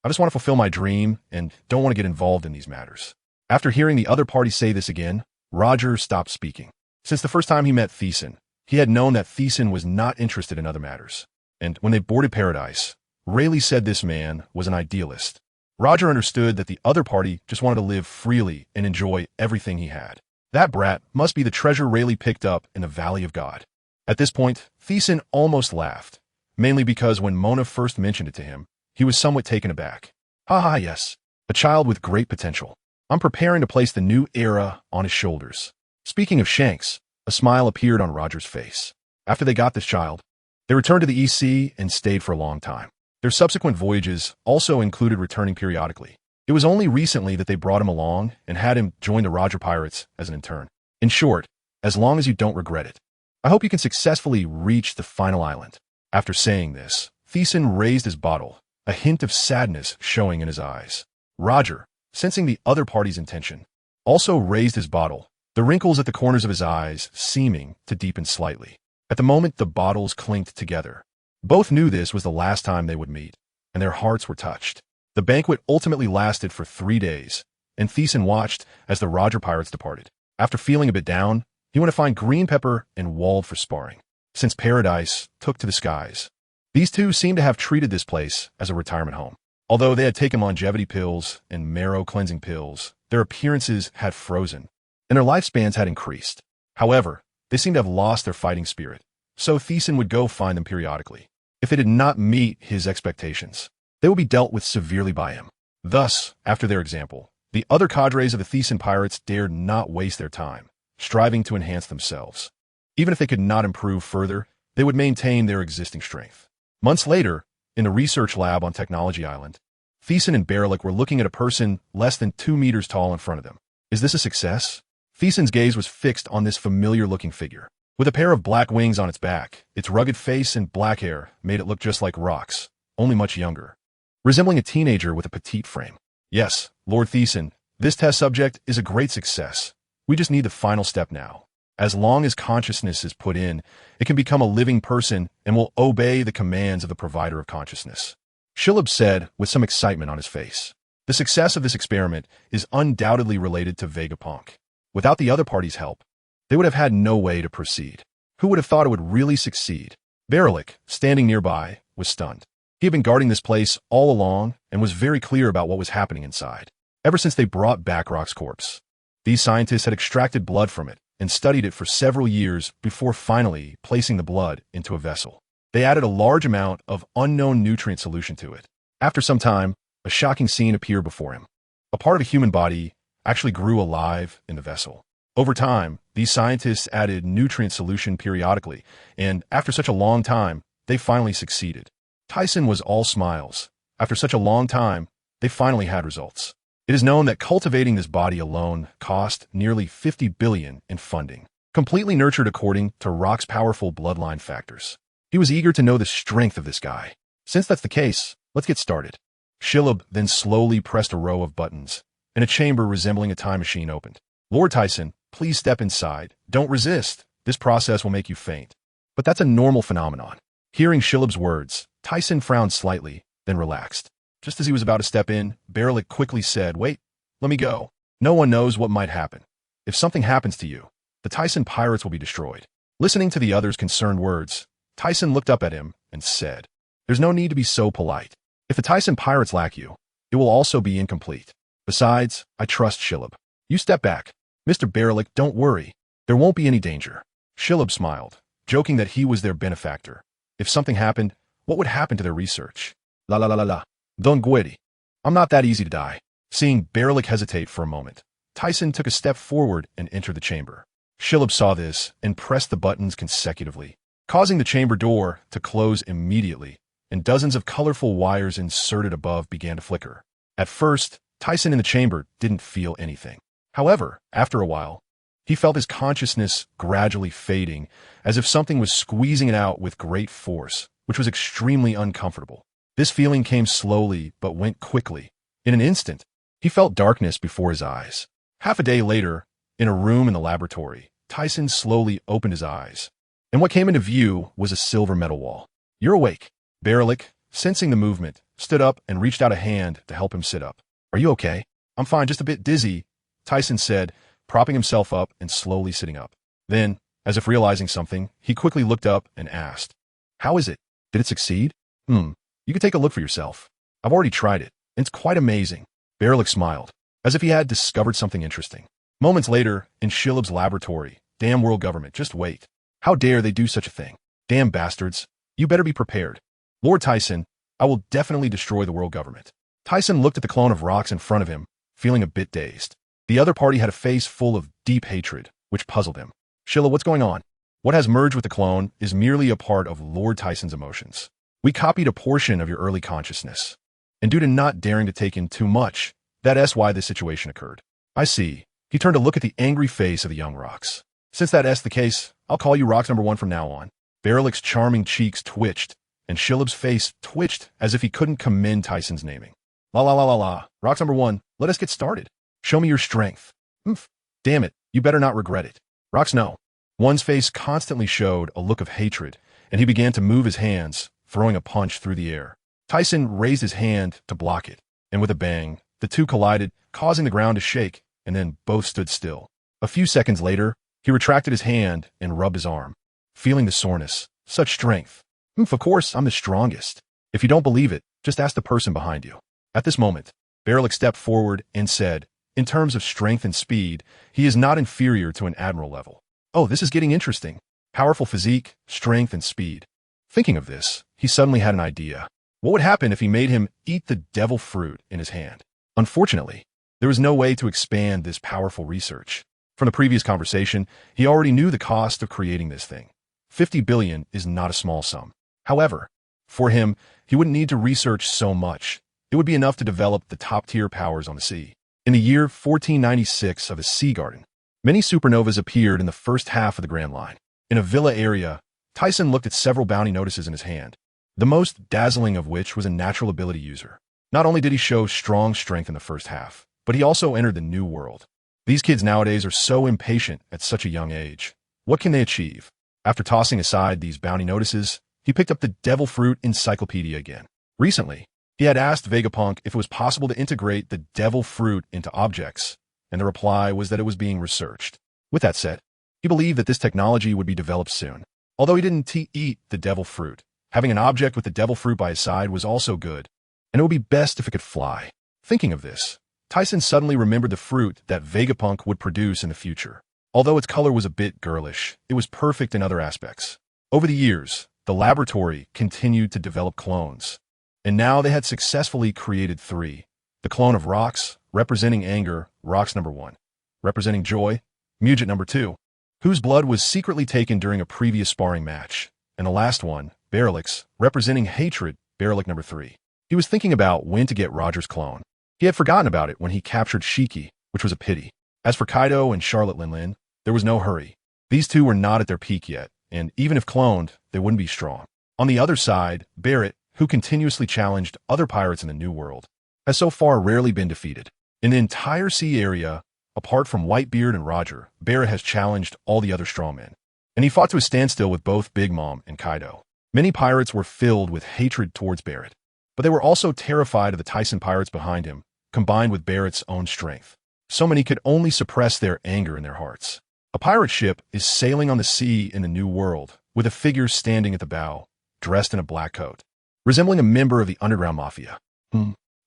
I just want to fulfill my dream and don't want to get involved in these matters. After hearing the other party say this again, Roger stopped speaking. Since the first time he met Thyssen, he had known that Thyssen was not interested in other matters. And when they boarded Paradise, Rayleigh said this man was an idealist. Roger understood that the other party just wanted to live freely and enjoy everything he had. That brat must be the treasure Rayleigh picked up in the Valley of God. At this point, Thyssen almost laughed, mainly because when Mona first mentioned it to him, he was somewhat taken aback. Ha ha, yes, a child with great potential. I'm preparing to place the new era on his shoulders. Speaking of Shanks, a smile appeared on Roger's face. After they got this child, they returned to the EC and stayed for a long time. Their subsequent voyages also included returning periodically. It was only recently that they brought him along and had him join the Roger Pirates as an intern. In short, as long as you don't regret it. I hope you can successfully reach the final island. After saying this, Thyssen raised his bottle, a hint of sadness showing in his eyes. Roger, sensing the other party's intention, also raised his bottle, the wrinkles at the corners of his eyes seeming to deepen slightly. At the moment the bottles clinked together. Both knew this was the last time they would meet, and their hearts were touched. The banquet ultimately lasted for 3 days, and Thyssen watched as the Roger Pirates departed. After feeling a bit down, he went to find Green Pepper and Wald for sparring. Since Paradise took to the skies, these two seemed to have treated this place as a retirement home. Although they had taken longevity pills and marrow cleansing pills, their appearances had frozen, and their lifespans had increased. However, they seemed to have lost their fighting spirit, so Thyssen would go find them periodically. If they did not meet his expectations, they would be dealt with severely by him. Thus, after their example, the other cadres of the Thyssen pirates dared not waste their time, striving to enhance themselves. Even if they could not improve further, they would maintain their existing strength. Months later, in the research lab on Technology Island, Thyssen and Berlik were looking at a person less than 2 meters tall in front of them. Is this a success? Thyssen's gaze was fixed on this familiar-looking figure. With a pair of black wings on its back, its rugged face and black hair made it look just like Rox, only much younger, resembling a teenager with a petite frame. Yes, Lord Thyssen, this test subject is a great success. We just need the final step now. As long as consciousness is put in, it can become a living person and will obey the commands of the provider of consciousness. Shilab said with some excitement on his face. The success of this experiment is undoubtedly related to Vegapunk. Without the other party's help, they would have had no way to proceed. Who would have thought it would really succeed? Berlik, standing nearby, was stunned. He had been guarding this place all along and was very clear about what was happening inside. Ever since they brought back Rock's corpse, these scientists had extracted blood from it and studied it for several years before finally placing the blood into a vessel. They added a large amount of unknown nutrient solution to it. After some time, a shocking scene appeared before him. A part of a human body actually grew alive in the vessel. Over time, these scientists added nutrient solution periodically, and after such a long time, they finally succeeded. Thyssen was all smiles. After such a long time, they finally had results. It is known that cultivating this body alone cost nearly 50 billion in funding, completely nurtured according to Rock's powerful bloodline factors. He was eager to know the strength of this guy. Since that's the case, let's get started. Shilab then slowly pressed a row of buttons, and a chamber resembling a time machine opened. Lord Thyssen, please step inside. Don't resist. This process will make you faint. But that's a normal phenomenon. Hearing Shilab's words, Thyssen frowned slightly, then relaxed. Just as he was about to step in, Berlik quickly said, Wait, let me go. No one knows what might happen. If something happens to you, the Thyssen pirates will be destroyed. Listening to the other's concerned words, Thyssen looked up at him and said, "There's no need to be so polite. If the Thyssen pirates lack you, it will also be incomplete. Besides, I trust Shilab. You step back. Mr. Berlik, don't worry. There won't be any danger." Shilab smiled, joking that he was their benefactor. If something happened, what would happen to their research? La la la la la. Don't worry. I'm not that easy to die. Seeing Berlik hesitate for a moment, Thyssen took a step forward and entered the chamber. Shilab saw this and pressed the buttons consecutively, causing the chamber door to close immediately, and dozens of colorful wires inserted above began to flicker. At first, Thyssen in the chamber didn't feel anything. However, after a while, he felt his consciousness gradually fading, as if something was squeezing it out with great force, which was extremely uncomfortable. This feeling came slowly but went quickly. In an instant, he felt darkness before his eyes. Half a day later, in a room in the laboratory, Thyssen slowly opened his eyes, and what came into view was a silver metal wall. "You're awake." Berlik, sensing the movement, stood up and reached out a hand to help him sit up. "Are you okay?" "I'm fine, just a bit dizzy," Thyssen said, propping himself up and slowly sitting up. Then, as if realizing something, he quickly looked up and asked, "How is it? Did it succeed?" You can take a look for yourself. I've already tried it, and it's quite amazing." Berlik smiled, as if he had discovered something interesting. Moments later, in Shilab's laboratory, "Damn WorldGov't, just wait. How dare they do such a thing? Damn bastards. You better be prepared. Lord Thyssen, I will definitely destroy the WorldGov't." Thyssen looked at the clone of rocks in front of him, feeling a bit dazed. The other party had a face full of deep hatred, which puzzled him. "Shilla, what's going on?" "What has merged with the clone is merely a part of Lord Thyssen's emotions. We copied a portion of your early consciousness. And due to not daring to take in too much, that's why this situation occurred." "I see." He turned to look at the angry face of the young Rocks. "Since that's the case, I'll call you Rocks #1 from now on." Berlik's charming cheeks twitched, and Shilab's face twitched as if he couldn't commend Thyssen's naming. "La la la la la, Rocks #1, let us get started. Show me your strength." "Oomph. Damn it, you better not regret it." "Rocks, no." One's face constantly showed a look of hatred, and he began to move his hands, throwing a punch through the air. Thyssen raised his hand to block it, and with a bang, the two collided, causing the ground to shake, and then both stood still. A few seconds later, he retracted his hand and rubbed his arm, feeling the soreness. Such strength. "Of course, I'm the strongest. If you don't believe it, just ask the person behind you." At this moment, Berlik stepped forward and said, "In terms of strength and speed, he is not inferior to an admiral level." "Oh, this is getting interesting. Powerful physique, strength, and speed." Thinking of this, he suddenly had an idea. What would happen if he made him eat the devil fruit in his hand? Unfortunately, there was no way to expand this powerful research. From the previous conversation, he already knew the cost of creating this thing. 50 billion is not a small sum. However, for him, he wouldn't need to research so much. It would be enough to develop the top-tier powers on the sea. In the year 1496 of his sea garden, many supernovas appeared in the first half of the Grand Line. In a villa area, Thyssen looked at several bounty notices in his hand, the most dazzling of which was a natural ability user. Not only did he show strong strength in the first half, but he also entered the new world. These kids nowadays are so impatient at such a young age. What can they achieve? After tossing aside these bounty notices, he picked up the Devil Fruit Encyclopedia again. Recently, he had asked Vegapunk if it was possible to integrate the Devil Fruit into objects, and the reply was that it was being researched. With that said, he believed that this technology would be developed soon. Although he didn't eat the Devil Fruit, having an object with the Devil Fruit by his side was also good, and it would be best if it could fly. Thinking of this, Thyssen suddenly remembered the fruit that Vegapunk would produce in the future. Although its color was a bit girlish, it was perfect in other aspects. Over the years, the laboratory continued to develop clones, and now they had successfully created 3. The clone of Rocks, representing anger, Rocks #1, representing joy, Muget #2, whose blood was secretly taken during a previous sparring match, and the last one, Berlik's, representing hatred, Berlik #3. He was thinking about when to get Roger's clone. He had forgotten about it when he captured Shiki, which was a pity. As for Kaido and Charlotte Linlin, there was no hurry. These two were not at their peak yet, and even if cloned, they wouldn't be strong. On the other side, Barrett, who continuously challenged other pirates in the New World, has so far rarely been defeated. In the entire sea area, apart from Whitebeard and Roger, Barrett has challenged all the other strongmen, and he fought to a standstill with both Big Mom and Kaido. Many pirates were filled with hatred towards Barrett, but they were also terrified of the Thyssen pirates behind him, combined with Barrett's own strength. So many could only suppress their anger in their hearts. A pirate ship is sailing on the sea in the New World, with a figure standing at the bow, dressed in a black coat, resembling a member of the underground mafia.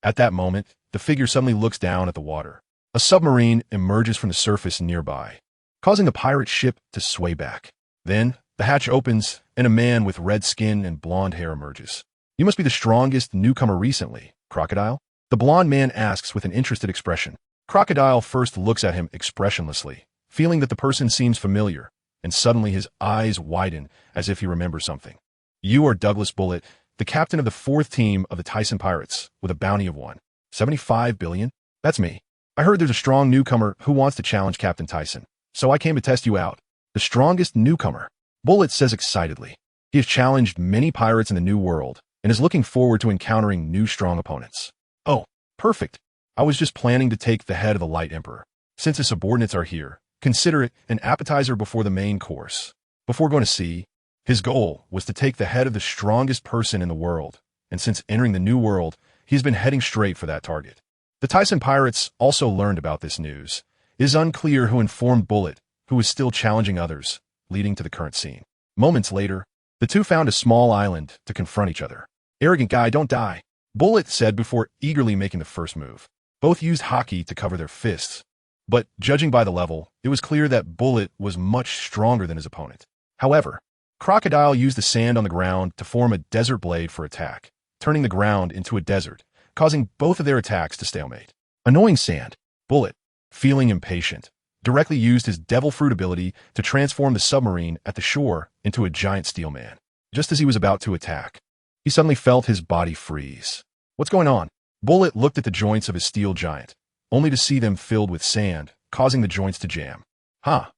At that moment, the figure suddenly looks down at the water. A submarine emerges from the surface nearby, causing the pirate ship to sway back. Then, the hatch opens, and a man with red skin and blonde hair emerges. "You must be the strongest newcomer recently, Crocodile?" The blonde man asks with an interested expression. Crocodile first looks at him expressionlessly, feeling that the person seems familiar, and suddenly his eyes widen as if he remembers something. "You are Douglas Bullet, the captain of the 4th team of the Thyssen Pirates, with a bounty of 1.75 billion? That's me. I heard there's a strong newcomer who wants to challenge Captain Thyssen, so I came to test you out." "The strongest newcomer," Bullet says excitedly. He has challenged many pirates in the New World, and is looking forward to encountering new strong opponents. "Oh, perfect. I was just planning to take the head of the Light Emperor. Since his subordinates are here, consider it an appetizer before the main course." Before going to sea, his goal was to take the head of the strongest person in the world, and since entering the New World, he's been heading straight for that target. The Thyssen Pirates also learned about this news. It is unclear who informed Bullet, who was still challenging others, leading to the current scene. Moments later, the two found a small island to confront each other. "Arrogant guy, don't die," Bullet said before eagerly making the first move. Both used hockey to cover their fists, but judging by the level, it was clear that Bullet was much stronger than his opponent. However, Crocodile used the sand on the ground to form a desert blade for attack, turning the ground into a desert, causing both of their attacks to stalemate. Annoying sand, Bullet, feeling impatient, directly used his devil fruit ability to transform the submarine at the shore into a giant steel man. Just as he was about to attack, he suddenly felt his body freeze. "What's going on?" Bullet looked at the joints of his steel giant, only to see them filled with sand, causing the joints to jam. Ha!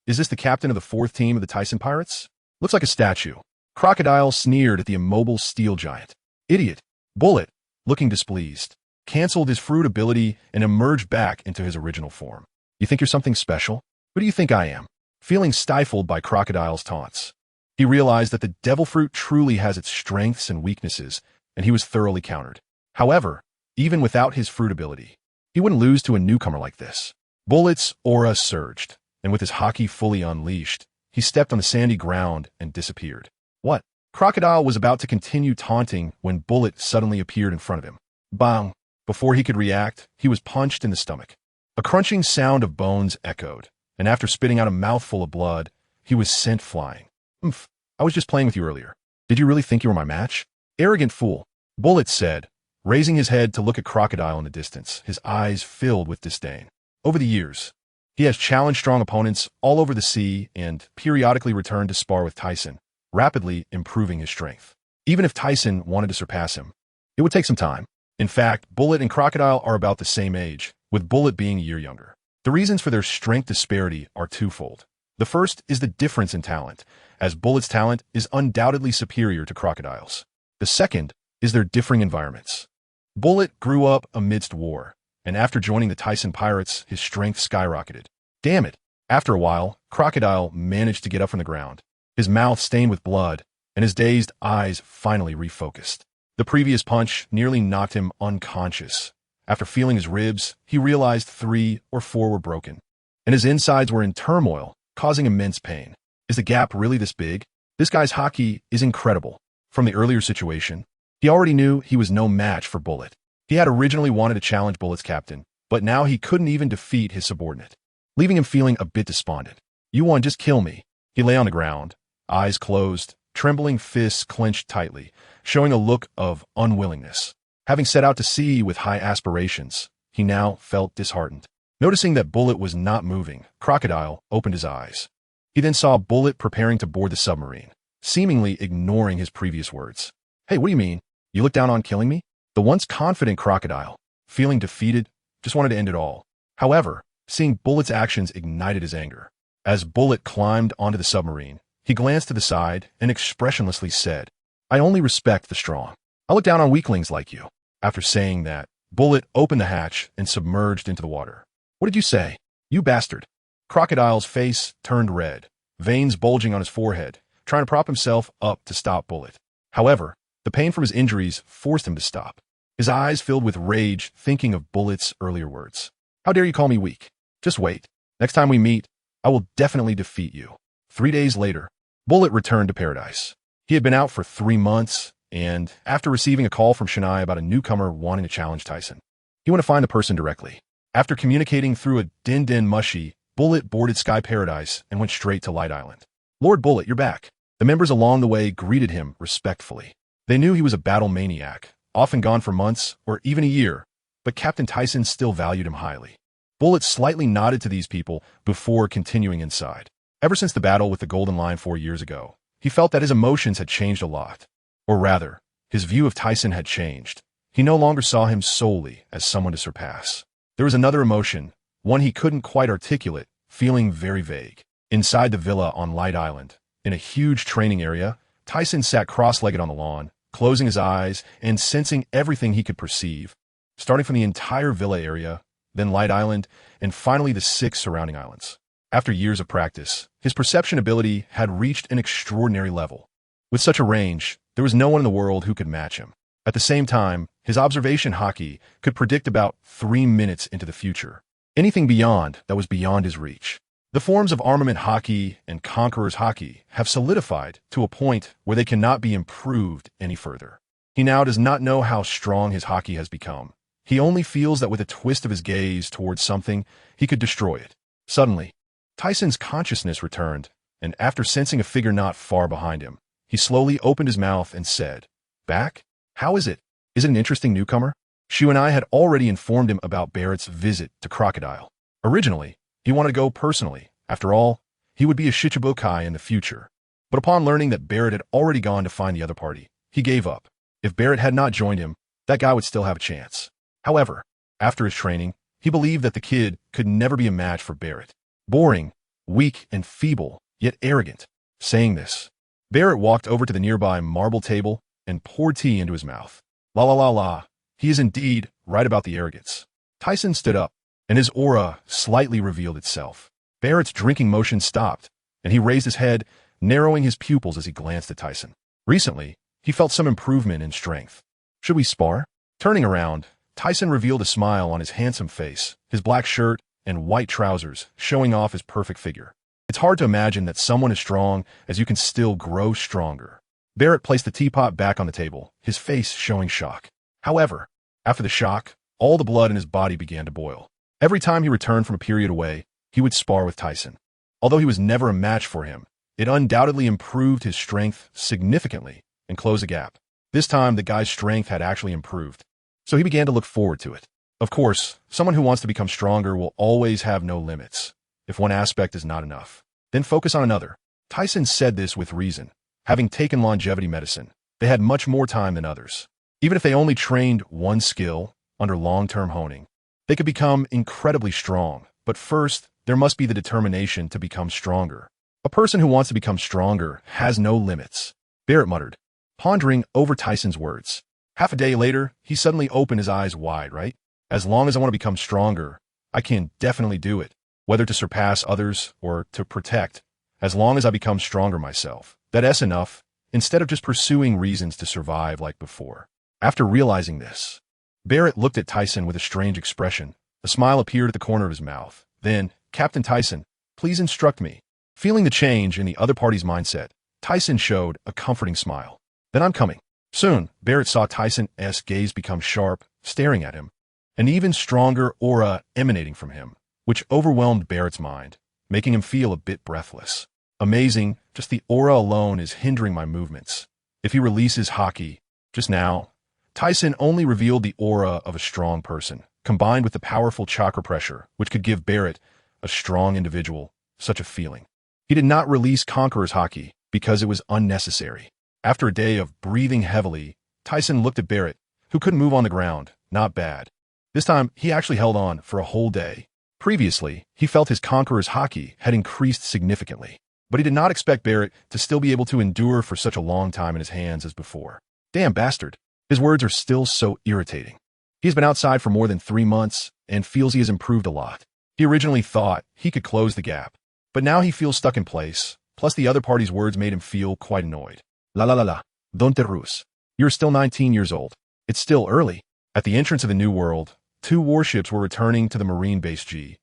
Is this the captain of the 4th team of the Thyssen Pirates? Looks like a statue." Crocodile sneered at the immobile steel giant. "Idiot." Bullet, looking displeased, canceled his fruit ability and emerged back into his original form. "You think you're something special? Who do you think I am?" Feeling stifled by Crocodile's taunts, he realized that the devil fruit truly has its strengths and weaknesses, and he was thoroughly countered. However, even without his fruit ability, he wouldn't lose to a newcomer like this. Bullet's aura surged, and with his hockey fully unleashed, he stepped on the sandy ground and disappeared. "What?" Crocodile was about to continue taunting when Bullet suddenly appeared in front of him. Bang! Before he could react, he was punched in the stomach. A crunching sound of bones echoed, and after spitting out a mouthful of blood, he was sent flying. "Umph, I was just playing with you earlier. Did you really think you were my match?" "Arrogant fool," Bullet said, raising his head to look at Crocodile in the distance, his eyes filled with disdain. Over the years, he has challenged strong opponents all over the sea and periodically returned to spar with Thyssen, rapidly improving his strength. Even if Thyssen wanted to surpass him, it would take some time. In fact, Bullet and Crocodile are about the same age, with Bullet being a year younger. The reasons for their strength disparity are twofold. The first is the difference in talent, as Bullet's talent is undoubtedly superior to Crocodile's. The second is their differing environments. Bullet grew up amidst war, and after joining the Thyssen Pirates, his strength skyrocketed. Damn it! After a while, Crocodile managed to get up from the ground, his mouth stained with blood, and his dazed eyes finally refocused. The previous punch nearly knocked him unconscious. After feeling his ribs, he realized 3 or 4 were broken, and his insides were in turmoil, causing immense pain. Is the gap really this big? This guy's hockey is incredible. From the earlier situation, he already knew he was no match for Bullet. He had originally wanted to challenge Bullet's captain, but now he couldn't even defeat his subordinate, leaving him feeling a bit despondent. "You won, just kill me." He lay on the ground, eyes closed, trembling fists clenched tightly, showing a look of unwillingness. Having set out to sea with high aspirations, he now felt disheartened. Noticing that Bullet was not moving, Crocodile opened his eyes. He then saw Bullet preparing to board the submarine, seemingly ignoring his previous words. "Hey, what do you mean? You look down on killing me?" The once confident Crocodile, feeling defeated, just wanted to end it all. However, seeing Bullet's actions ignited his anger. As Bullet climbed onto the submarine, he glanced to the side and expressionlessly said, "I only respect the strong. I look down on weaklings like you." After saying that, Bullet opened the hatch and submerged into the water. "What did you say? You bastard." Crocodile's face turned red, veins bulging on his forehead, trying to prop himself up to stop Bullet. However, the pain from his injuries forced him to stop. his eyes filled with rage, thinking of Bullet's earlier words. How dare you call me weak? Just wait. Next time we meet, I will definitely defeat you. 3 days later, Bullet returned to paradise. He had been out for 3 months, and after receiving a call from Shania about a newcomer wanting to challenge Tyson, he went to find the person directly. After communicating through a din-din mushy, Bullet boarded Sky Paradise and went straight to Light Island. Lord Bullet, you're back. The members along the way greeted him respectfully. They knew he was a battle maniac, often gone for months or even a year, but Captain Tyson still valued him highly. Bullet slightly nodded to these people before continuing inside. Ever since the battle with the Golden Line 4 years ago, he felt that his emotions had changed a lot. Or rather, his view of Tyson had changed. He no longer saw him solely as someone to surpass. There was another emotion, one he couldn't quite articulate, feeling very vague. Inside the villa on Light Island, in a huge training area, Tyson sat cross-legged on the lawn, closing his eyes and sensing everything he could perceive, starting from the entire villa area, then Light Island, and finally the 6 surrounding islands. After years of practice, his perception ability had reached an extraordinary level. With such a range, there was no one in the world who could match him. At the same time, his observation hockey could predict about 3 minutes into the future. Anything beyond that was beyond his reach. The forms of armament hockey and conqueror's hockey have solidified to a point where they cannot be improved any further. He now does not know how strong his hockey has become. He only feels that with a twist of his gaze towards something, he could destroy it. Suddenly, Tyson's consciousness returned, and after sensing a figure not far behind him, he slowly opened his mouth and said, "Back? How is it? Is it an interesting newcomer?" Shu and I had already informed him about Barrett's visit to Crocodile. Originally, he wanted to go personally. After all, he would be a Shichibukai in the future. But upon learning that Barrett had already gone to find the other party, he gave up. If Barrett had not joined him, that guy would still have a chance. However, after his training, he believed that the kid could never be a match for Barrett. Boring, weak, and feeble, yet arrogant. Saying this, Barrett walked over to the nearby marble table and poured tea into his mouth. La la la la, he is indeed right about the arrogance. Tyson stood up, and his aura slightly revealed itself. Barrett's drinking motion stopped, and he raised his head, narrowing his pupils as he glanced at Tyson. Recently, he felt some improvement in strength. Should we spar? Turning around, Tyson revealed a smile on his handsome face, his black shirt and white trousers showing off his perfect figure. It's hard to imagine that someone as strong as you can still grow stronger. Barrett placed the teapot back on the table, his face showing shock. However, after the shock, all the blood in his body began to boil. Every time he returned from a period away, he would spar with Tyson. Although he was never a match for him, it undoubtedly improved his strength significantly and closed the gap. This time, the guy's strength had actually improved, so he began to look forward to it. Of course, someone who wants to become stronger will always have no limits. If one aspect is not enough, then focus on another. Tyson said this with reason. Having taken longevity medicine, they had much more time than others. Even if they only trained one skill under long-term honing, they could become incredibly strong. But first, there must be the determination to become stronger. A person who wants to become stronger has no limits. Barrett muttered, pondering over Tyson's words. Half a day later, he suddenly opened his eyes wide, right? As long as I want to become stronger, I can definitely do it. Whether to surpass others or to protect, as long as I become stronger myself. That's enough, instead of just pursuing reasons to survive like before. After realizing this, Barrett looked at Tyson with a strange expression. A smile appeared at the corner of his mouth. Then, Captain Tyson, please instruct me. Feeling the change in the other party's mindset, Tyson showed a comforting smile. Then I'm coming. Soon, Barrett saw Tyson's gaze become sharp, staring at him. An even stronger aura emanating from him, which overwhelmed Barrett's mind, making him feel a bit breathless. Amazing, just the aura alone is hindering my movements. If he releases hockey, just now, Tyson only revealed the aura of a strong person, combined with the powerful chakra pressure, which could give Barrett, a strong individual, such a feeling. He did not release Conqueror's hockey because it was unnecessary. After a day of breathing heavily, Tyson looked at Barrett, who couldn't move on the ground. Not bad. This time, he actually held on for a whole day. Previously, he felt his Conqueror's hockey had increased significantly, but he did not expect Barrett to still be able to endure for such a long time in his hands as before. Damn bastard. His words are still so irritating. He's been outside for more than 3 months and feels he has improved a lot. He originally thought he could close the gap, but now he feels stuck in place, plus the other party's words made him feel quite annoyed. La la la la, don't te ruse. You're still 19 years old. It's still early. At the entrance of the New World, two warships were returning to the Marine Base G,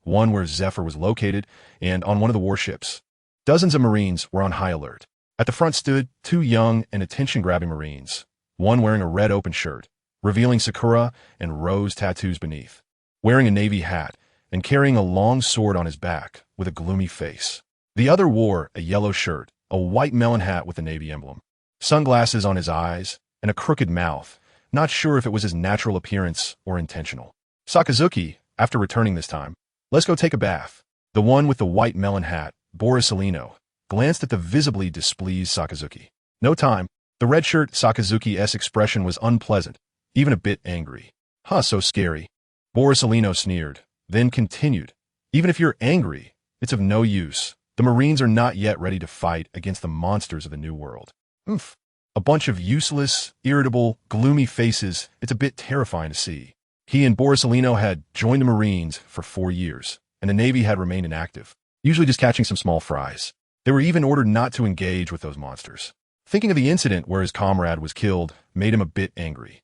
one where Zephyr was located, and on one of the warships, dozens of Marines were on high alert. At the front stood two young and attention-grabbing Marines, one wearing a red open shirt, revealing sakura and rose tattoos beneath, wearing a navy hat and carrying a long sword on his back with a gloomy face. The other wore a yellow shirt, a white melon hat with a navy emblem, sunglasses on his eyes, and a crooked mouth, not sure if it was his natural appearance or intentional. Sakazuki, after returning this time, let's go take a bath. The one with the white melon hat, Borsalino, glanced at the visibly displeased Sakazuki. No time. The red shirt Sakazuki's expression was unpleasant, even a bit angry. Huh, so scary. Borsalino sneered, then continued. Even if you're angry, it's of no use. The Marines are not yet ready to fight against the monsters of the New World. Oomph. A bunch of useless, irritable, gloomy faces. It's a bit terrifying to see. He and Borsalino had joined the Marines for 4 years, and the Navy had remained inactive, usually just catching some small fries. They were even ordered not to engage with those monsters. Thinking of the incident where his comrade was killed made him a bit angry.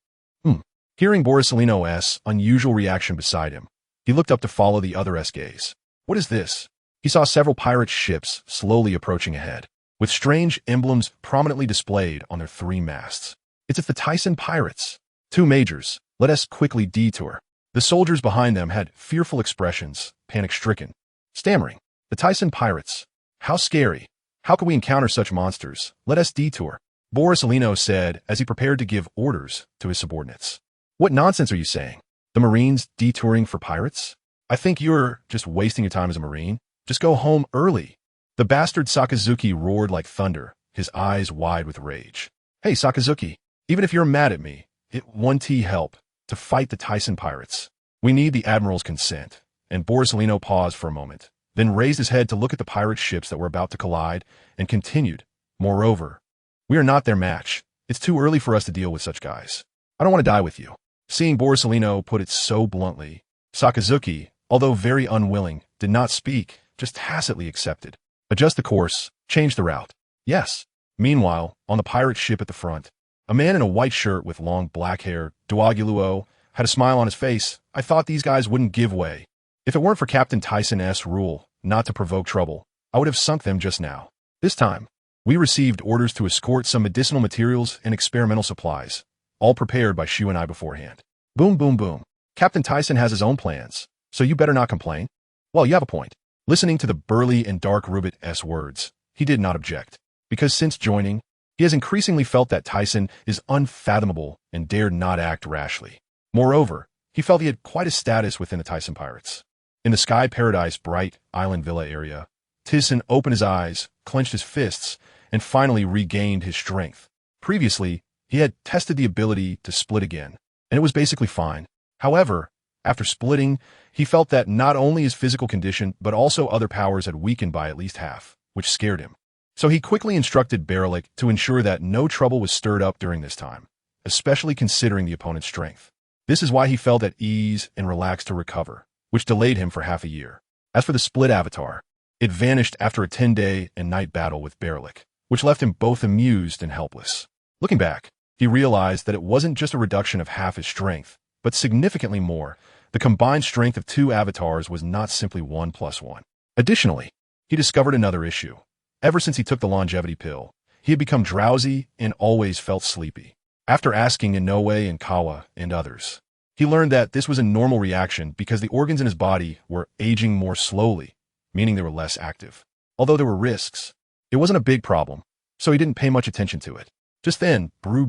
Hearing Borsalino's unusual reaction beside him, he looked up to follow the other's gaze. What is this? He saw several pirate ships slowly approaching ahead, with strange emblems prominently displayed on their 3 masts. It's the Thyssen pirates. 2 majors. Let us quickly detour. The soldiers behind them had fearful expressions, panic-stricken, stammering. The Thyssen pirates. How scary. How could we encounter such monsters? Let us detour, Borsalino said as he prepared to give orders to his subordinates. What nonsense are you saying? The Marines detouring for pirates? I think you're just wasting your time as a Marine. Just go home early. The bastard Sakazuki roared like thunder, his eyes wide with rage. Hey, Sakazuki, even if you're mad at me, it won't help to fight the Thyssen pirates. We need the Admiral's consent. And Borsalino paused for a moment, then raised his head to look at the pirate ships that were about to collide, and continued. Moreover, we are not their match. It's too early for us to deal with such guys. I don't want to die with you. Seeing Borsalino put it so bluntly, Sakazuki, although very unwilling, did not speak, just tacitly accepted. Adjust the course, change the route. Yes. Meanwhile, on the pirate ship at the front, a man in a white shirt with long black hair, Duaguluo, had a smile on his face. I thought these guys wouldn't give way. If it weren't for Captain Tyson's rule not to provoke trouble, I would have sunk them just now. This time, we received orders to escort some medicinal materials and experimental supplies, all prepared by Shu and I beforehand. Boom, boom, boom. Captain Thyssen has his own plans, so you better not complain. Well, you have a point. Listening to the burly and dark Rubit's words, he did not object, because since joining, he has increasingly felt that Thyssen is unfathomable and dared not act rashly. Moreover, he felt he had quite a status within the Thyssen pirates. In the Sky Paradise Bright Island Villa area, Thyssen opened his eyes, clenched his fists, and finally regained his strength. Previously, he had tested the ability to split again, and it was basically fine. However, after splitting, he felt that not only his physical condition, but also other powers had weakened by at least half, which scared him. So he quickly instructed Berlik to ensure that no trouble was stirred up during this time, especially considering the opponent's strength. This is why he felt at ease and relaxed to recover, which delayed him for half a year. As for the split avatar, it vanished after a 10-day and night battle with Berlik, which left him both amused and helpless. Looking back, he realized that it wasn't just a reduction of half his strength, but significantly more. The combined strength of 2 avatars was not simply 1 + 1. Additionally, he discovered another issue. Ever since he took the longevity pill, he had become drowsy and always felt sleepy. After asking Inoue and Kawa and others, he learned that this was a normal reaction because the organs in his body were aging more slowly, meaning they were less active. Although there were risks, it wasn't a big problem, so he didn't pay much attention to it. Just then, brew.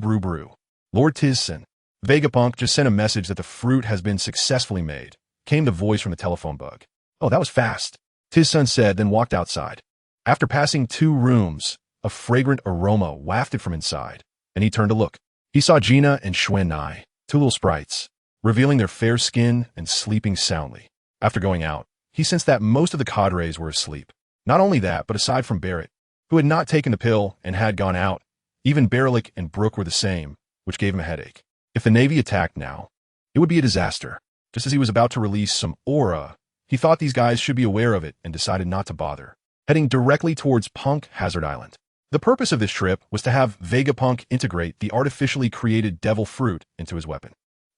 Lord Tisen, Vegapunk just sent a message that the fruit has been successfully made, came the voice from the telephone bug. Oh, that was fast, Tisen said, then walked outside. After passing 2 rooms, a fragrant aroma wafted from inside, and he turned to look. He saw Gina and Xuanai, 2 little sprites, revealing their fair skin and sleeping soundly. After going out, he sensed that most of the cadres were asleep. Not only that, but aside from Barrett, who had not taken the pill and had gone out, even Berlik and Brooke were the same, which gave him a headache. If the Navy attacked now, it would be a disaster. Just as he was about to release some aura, he thought these guys should be aware of it and decided not to bother, heading directly towards Punk Hazard Island. The purpose of this trip was to have Vegapunk integrate the artificially created devil fruit into his weapon.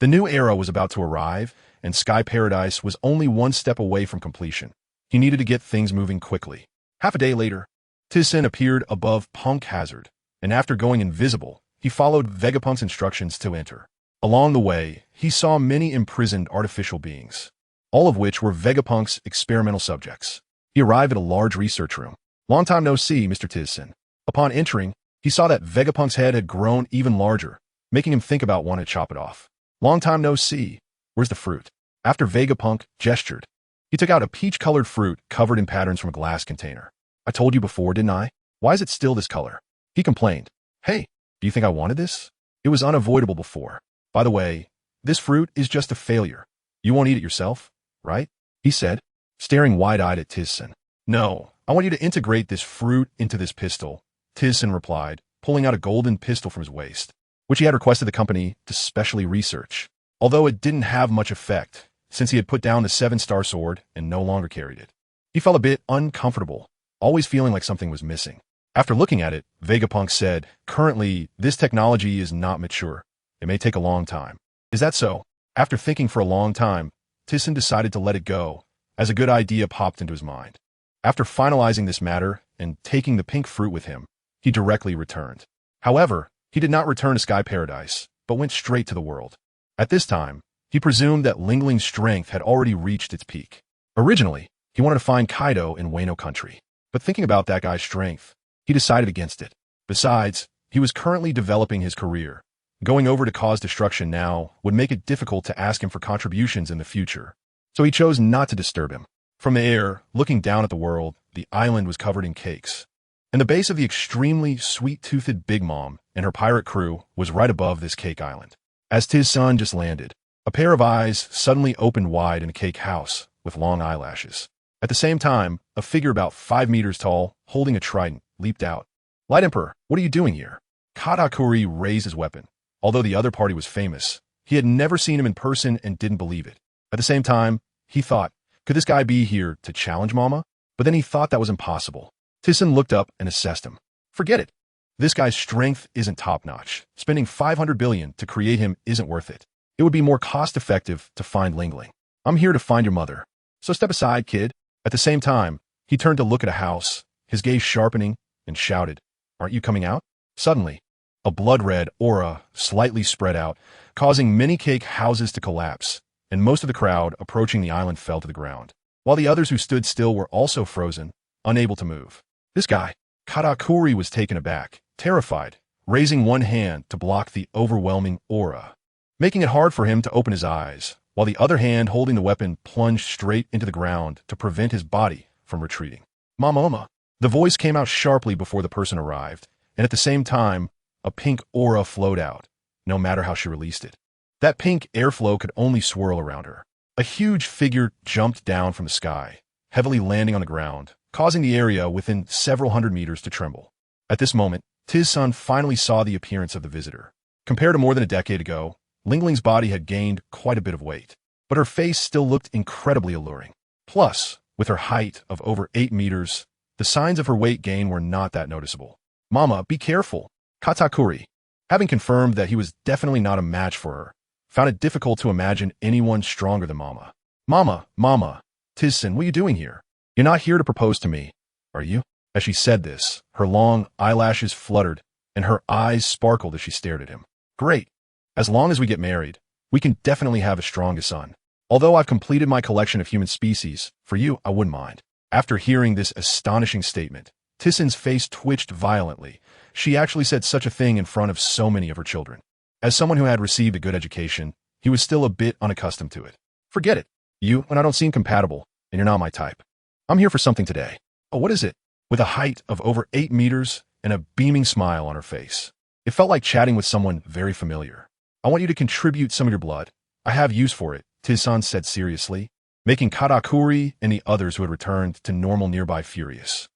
The new era was about to arrive, and Sky Paradise was only one step away from completion. He needed to get things moving quickly. Half a day later, Tisen appeared above Punk Hazard, and after going invisible, he followed Vegapunk's instructions to enter. Along the way, he saw many imprisoned artificial beings, all of which were Vegapunk's experimental subjects. He arrived at a large research room. "Long time no see, Mr. Tisen." Upon entering, he saw that Vegapunk's head had grown even larger, making him think about wanting to chop it off. "Long time no see. Where's the fruit?" After Vegapunk gestured, he took out a peach-colored fruit covered in patterns from a glass container. "I told you before, didn't I? Why is it still this color?" He complained. "Hey, do you think I wanted this? It was unavoidable before. By the way, this fruit is just a failure. You won't eat it yourself, right?" he said, staring wide-eyed at Tisen. "No, I want you to integrate this fruit into this pistol," Tisen replied, pulling out a golden pistol from his waist, which he had requested the company to specially research, although it didn't have much effect, since he had put down the 7-star sword and no longer carried it. He felt a bit uncomfortable, always feeling like something was missing. After looking at it, Vegapunk said, "Currently, this technology is not mature. It may take a long time." "Is that so?" After thinking for a long time, Tisen decided to let it go, as a good idea popped into his mind. After finalizing this matter and taking the pink fruit with him, he directly returned. However, he did not return to Sky Paradise, but went straight to the world. At this time, he presumed that Lingling's strength had already reached its peak. Originally, he wanted to find Kaido in Wano country, but thinking about that guy's strength, he decided against it. Besides, he was currently developing his career. Going over to cause destruction now would make it difficult to ask him for contributions in the future, so he chose not to disturb him. From the air, looking down at the world, the island was covered in cakes, and the base of the extremely sweet-toothed Big Mom and her pirate crew was right above this cake island. As Tisen just landed, a pair of eyes suddenly opened wide in a cake house with long eyelashes. At the same time, a figure about 5 meters tall, holding a trident, leaped out. "Light Emperor, what are you doing here?" Katakuri raised his weapon. Although the other party was famous, he had never seen him in person and didn't believe it. At the same time, he thought, could this guy be here to challenge Mama? But then he thought that was impossible. Tisen looked up and assessed him. Forget it. This guy's strength isn't top-notch. Spending 500 billion to create him isn't worth it. It would be more cost-effective to find Lingling. I'm here to find your mother. So step aside, kid. At the same time, he turned to look at a house, his gaze sharpening, and shouted, "Aren't you coming out?" Suddenly, a blood-red aura slightly spread out, causing many cake houses to collapse, and most of the crowd approaching the island fell to the ground, while the others who stood still were also frozen, unable to move. This guy, Katakuri, was taken aback, terrified, raising one hand to block the overwhelming aura, making it hard for him to open his eyes, while the other hand holding the weapon plunged straight into the ground to prevent his body from retreating. "Mama." The voice came out sharply before the person arrived, and at the same time, a pink aura flowed out, no matter how she released it. That pink airflow could only swirl around her. A huge figure jumped down from the sky, heavily landing on the ground, causing the area within several hundred meters to tremble. At this moment, Tisen finally saw the appearance of the visitor. Compared to more than a decade ago, Lingling's body had gained quite a bit of weight, but her face still looked incredibly alluring. Plus, with her height of over 8 meters, the signs of her weight gain were not that noticeable. "Mama, be careful." Katakuri, having confirmed that he was definitely not a match for her, found it difficult to imagine anyone stronger than Mama. Mama, Tisen, what are you doing here? You're not here to propose to me, are you?" As she said this, her long eyelashes fluttered, and her eyes sparkled as she stared at him. "Great. As long as we get married, we can definitely have a strongest son. Although I've completed my collection of human species, for you, I wouldn't mind." After hearing this astonishing statement, Tissen's face twitched violently. She actually said such a thing in front of so many of her children. As someone who had received a good education, he was still a bit unaccustomed to it. "Forget it. You and I don't seem compatible, and you're not my type. I'm here for something today." "Oh, what is it?" With a height of over 8 meters and a beaming smile on her face, it felt like chatting with someone very familiar. "I want you to contribute some of your blood. I have use for it," Tisen said seriously, making Katakuri and the others who had returned to normal nearby furious.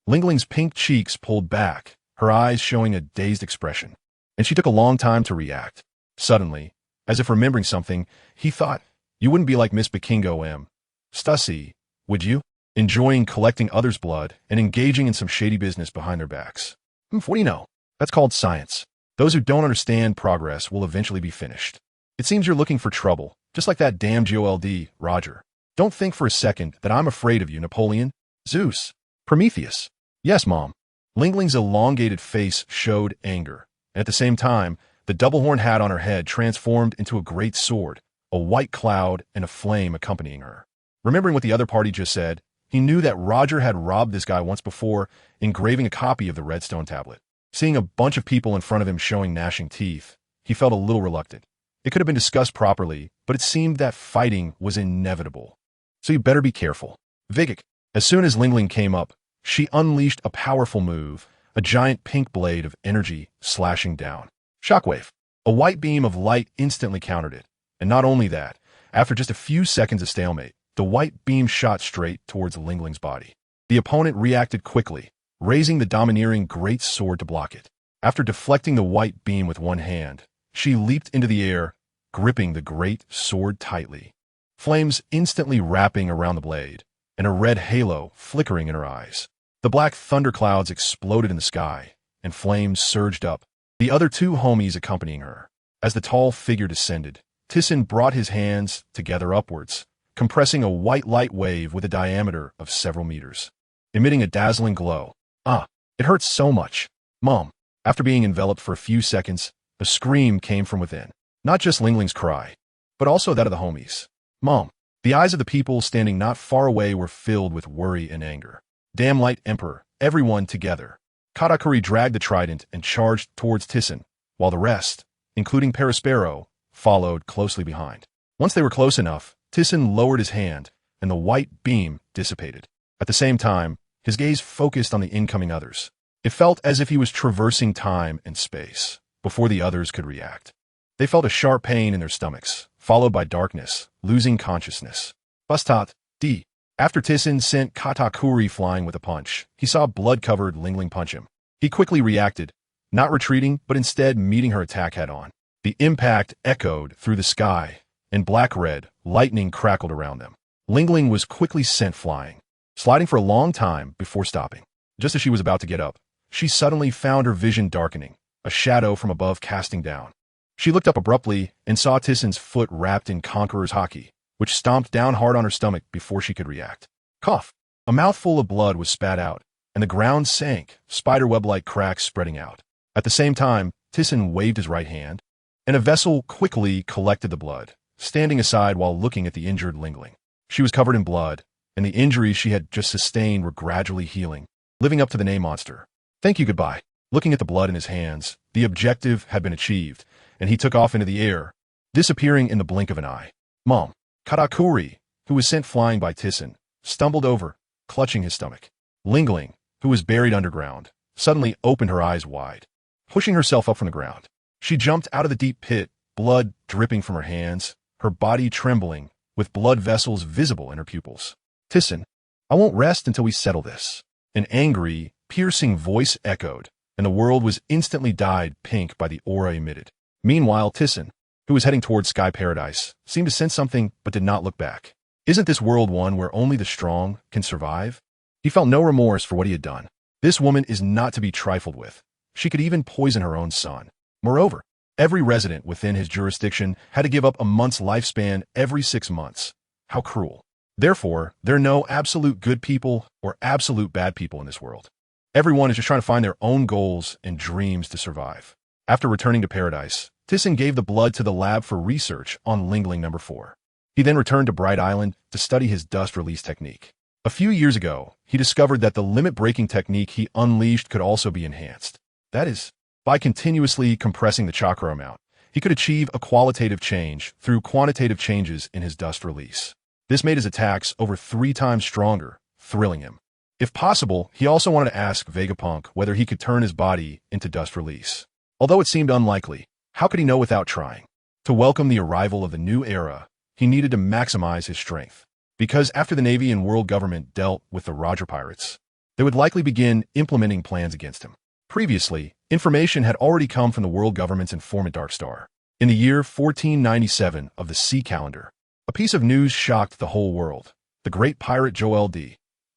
Lingling's pink cheeks pulled back, her eyes showing a dazed expression, and she took a long time to react. Suddenly, as if remembering something, he thought, "You wouldn't be like Miss Bikingo M. Stussy, would you? Enjoying collecting others' blood and engaging in some shady business behind their backs. What do you know? That's called science. Those who don't understand progress will eventually be finished." It seems you're looking for trouble, just like that damn GOLD, Roger. Don't think for a second that I'm afraid of you, Napoleon. Zeus. Prometheus. Yes, Mom. Lingling's elongated face showed anger, and at the same time, the double-horn hat on her head transformed into a great sword, a white cloud and a flame accompanying her. Remembering what the other party just said, he knew that Roger had robbed this guy once before, engraving a copy of the redstone tablet. Seeing a bunch of people in front of him showing gnashing teeth, he felt a little reluctant. It could have been discussed properly, but it seemed that fighting was inevitable. So you better be careful. Vigik. As soon as Lingling came up, she unleashed a powerful move, a giant pink blade of energy slashing down. Shockwave. A white beam of light instantly countered it. And not only that, after just a few seconds of stalemate, the white beam shot straight towards Lingling's body. The opponent reacted quickly, raising the domineering great sword to block it. After deflecting the white beam with one hand, she leaped into the air, gripping the great sword tightly. Flames instantly wrapping around the blade, and a red halo flickering in her eyes. The black thunderclouds exploded in the sky, and flames surged up, the other two homies accompanying her. As the tall figure descended, Thyssen brought his hands together upwards, compressing a white light wave with a diameter of several meters, emitting a dazzling glow. Ah, it hurts so much. Mom. After being enveloped for a few seconds, a scream came from within. Not just Lingling's cry, but also that of the homies. Mom. The eyes of the people standing not far away were filled with worry and anger. Damn Light Emperor, everyone together. Katakuri dragged the trident and charged towards Thyssen, while the rest, including Perispero, followed closely behind. Once they were close enough, Thyssen lowered his hand, and the white beam dissipated. At the same time, his gaze focused on the incoming others. It felt as if he was traversing time and space, before the others could react. They felt a sharp pain in their stomachs, followed by darkness, losing consciousness. Bustat, D. After Thyssen sent Katakuri flying with a punch, he saw blood-covered Lingling punch him. He quickly reacted, not retreating, but instead meeting her attack head-on. The impact echoed through the sky, and black-red lightning crackled around them. Lingling was quickly sent flying, sliding for a long time before stopping. Just as she was about to get up, she suddenly found her vision darkening, a shadow from above casting down. She looked up abruptly and saw Thyssen's foot wrapped in Conqueror's Haki, which stomped down hard on her stomach before she could react. Cough! A mouthful of blood was spat out, and the ground sank, spiderweb-like cracks spreading out. At the same time, Thyssen waved his right hand, and a vessel quickly collected the blood, standing aside while looking at the injured Lingling. She was covered in blood, and the injuries she had just sustained were gradually healing, living up to the name monster. Thank you, goodbye. Looking at the blood in his hands, the objective had been achieved, and he took off into the air, disappearing in the blink of an eye. Mom. Katakuri, who was sent flying by Thyssen, stumbled over, clutching his stomach. Lingling, who was buried underground, suddenly opened her eyes wide, pushing herself up from the ground. She jumped out of the deep pit, blood dripping from her hands, her body trembling, with blood vessels visible in her pupils. Thyssen, I won't rest until we settle this. An angry, piercing voice echoed, and the world was instantly dyed pink by the aura emitted. Meanwhile, Thyssen, who was heading towards Sky Paradise, seemed to sense something but did not look back. Isn't this world one where only the strong can survive? He felt no remorse for what he had done. This woman is not to be trifled with. She could even poison her own son. Moreover, every resident within his jurisdiction had to give up a month's lifespan every 6 months. How cruel. Therefore, there are no absolute good people or absolute bad people in this world. Everyone is just trying to find their own goals and dreams to survive. After returning to Paradise, Thyssen gave the blood to the lab for research on Lingling number 4. He then returned to Bright Island to study his dust release technique. A few years ago, he discovered that the limit-breaking technique he unleashed could also be enhanced. That is, by continuously compressing the chakra amount, he could achieve a qualitative change through quantitative changes in his dust release. This made his attacks over 3 times stronger, thrilling him. If possible, he also wanted to ask Vegapunk whether he could turn his body into dust release. Although it seemed unlikely, how could he know without trying? To welcome the arrival of the new era, he needed to maximize his strength. Because after the Navy and world government dealt with the Roger pirates, they would likely begin implementing plans against him. Previously, information had already come from the world government's informant Darkstar. In the year 1497 of the sea calendar, a piece of news shocked the whole world. The great pirate GOLD,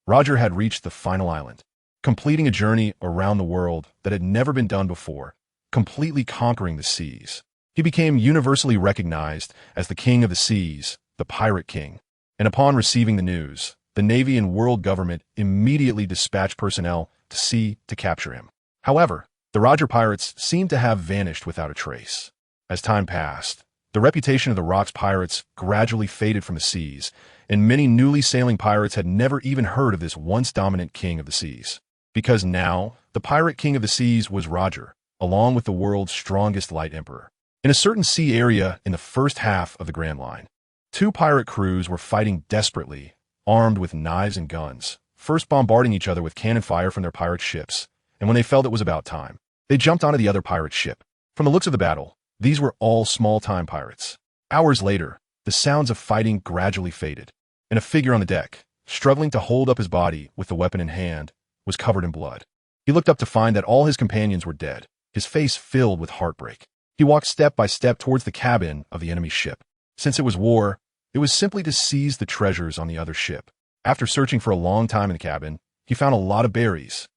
Roger had reached the final island, completing a journey around the world that had never been done before, completely conquering the seas. He became universally recognized as the king of the seas, the pirate king. And upon receiving the news, the Navy and world government immediately dispatched personnel to sea to capture him. However, the Roger pirates seemed to have vanished without a trace. As time passed, the reputation of the Rocks pirates gradually faded from the seas, and many newly sailing pirates had never even heard of this once dominant king of the seas. Because now, the pirate king of the seas was Roger, along with the world's strongest light emperor. In a certain sea area in the first half of the Grand Line, two pirate crews were fighting desperately, armed with knives and guns, first bombarding each other with cannon fire from their pirate ships, and when they felt it was about time, they jumped onto the other pirate ship. From the looks of the battle, these were all small-time pirates. Hours later, the sounds of fighting gradually faded, and a figure on the deck, struggling to hold up his body with the weapon in hand, was covered in blood. He looked up to find that all his companions were dead, his face filled with heartbreak. He walked step by step towards the cabin of the enemy ship. Since it was war, it was simply to seize the treasures on the other ship. After searching for a long time in the cabin, he found a lot of berries,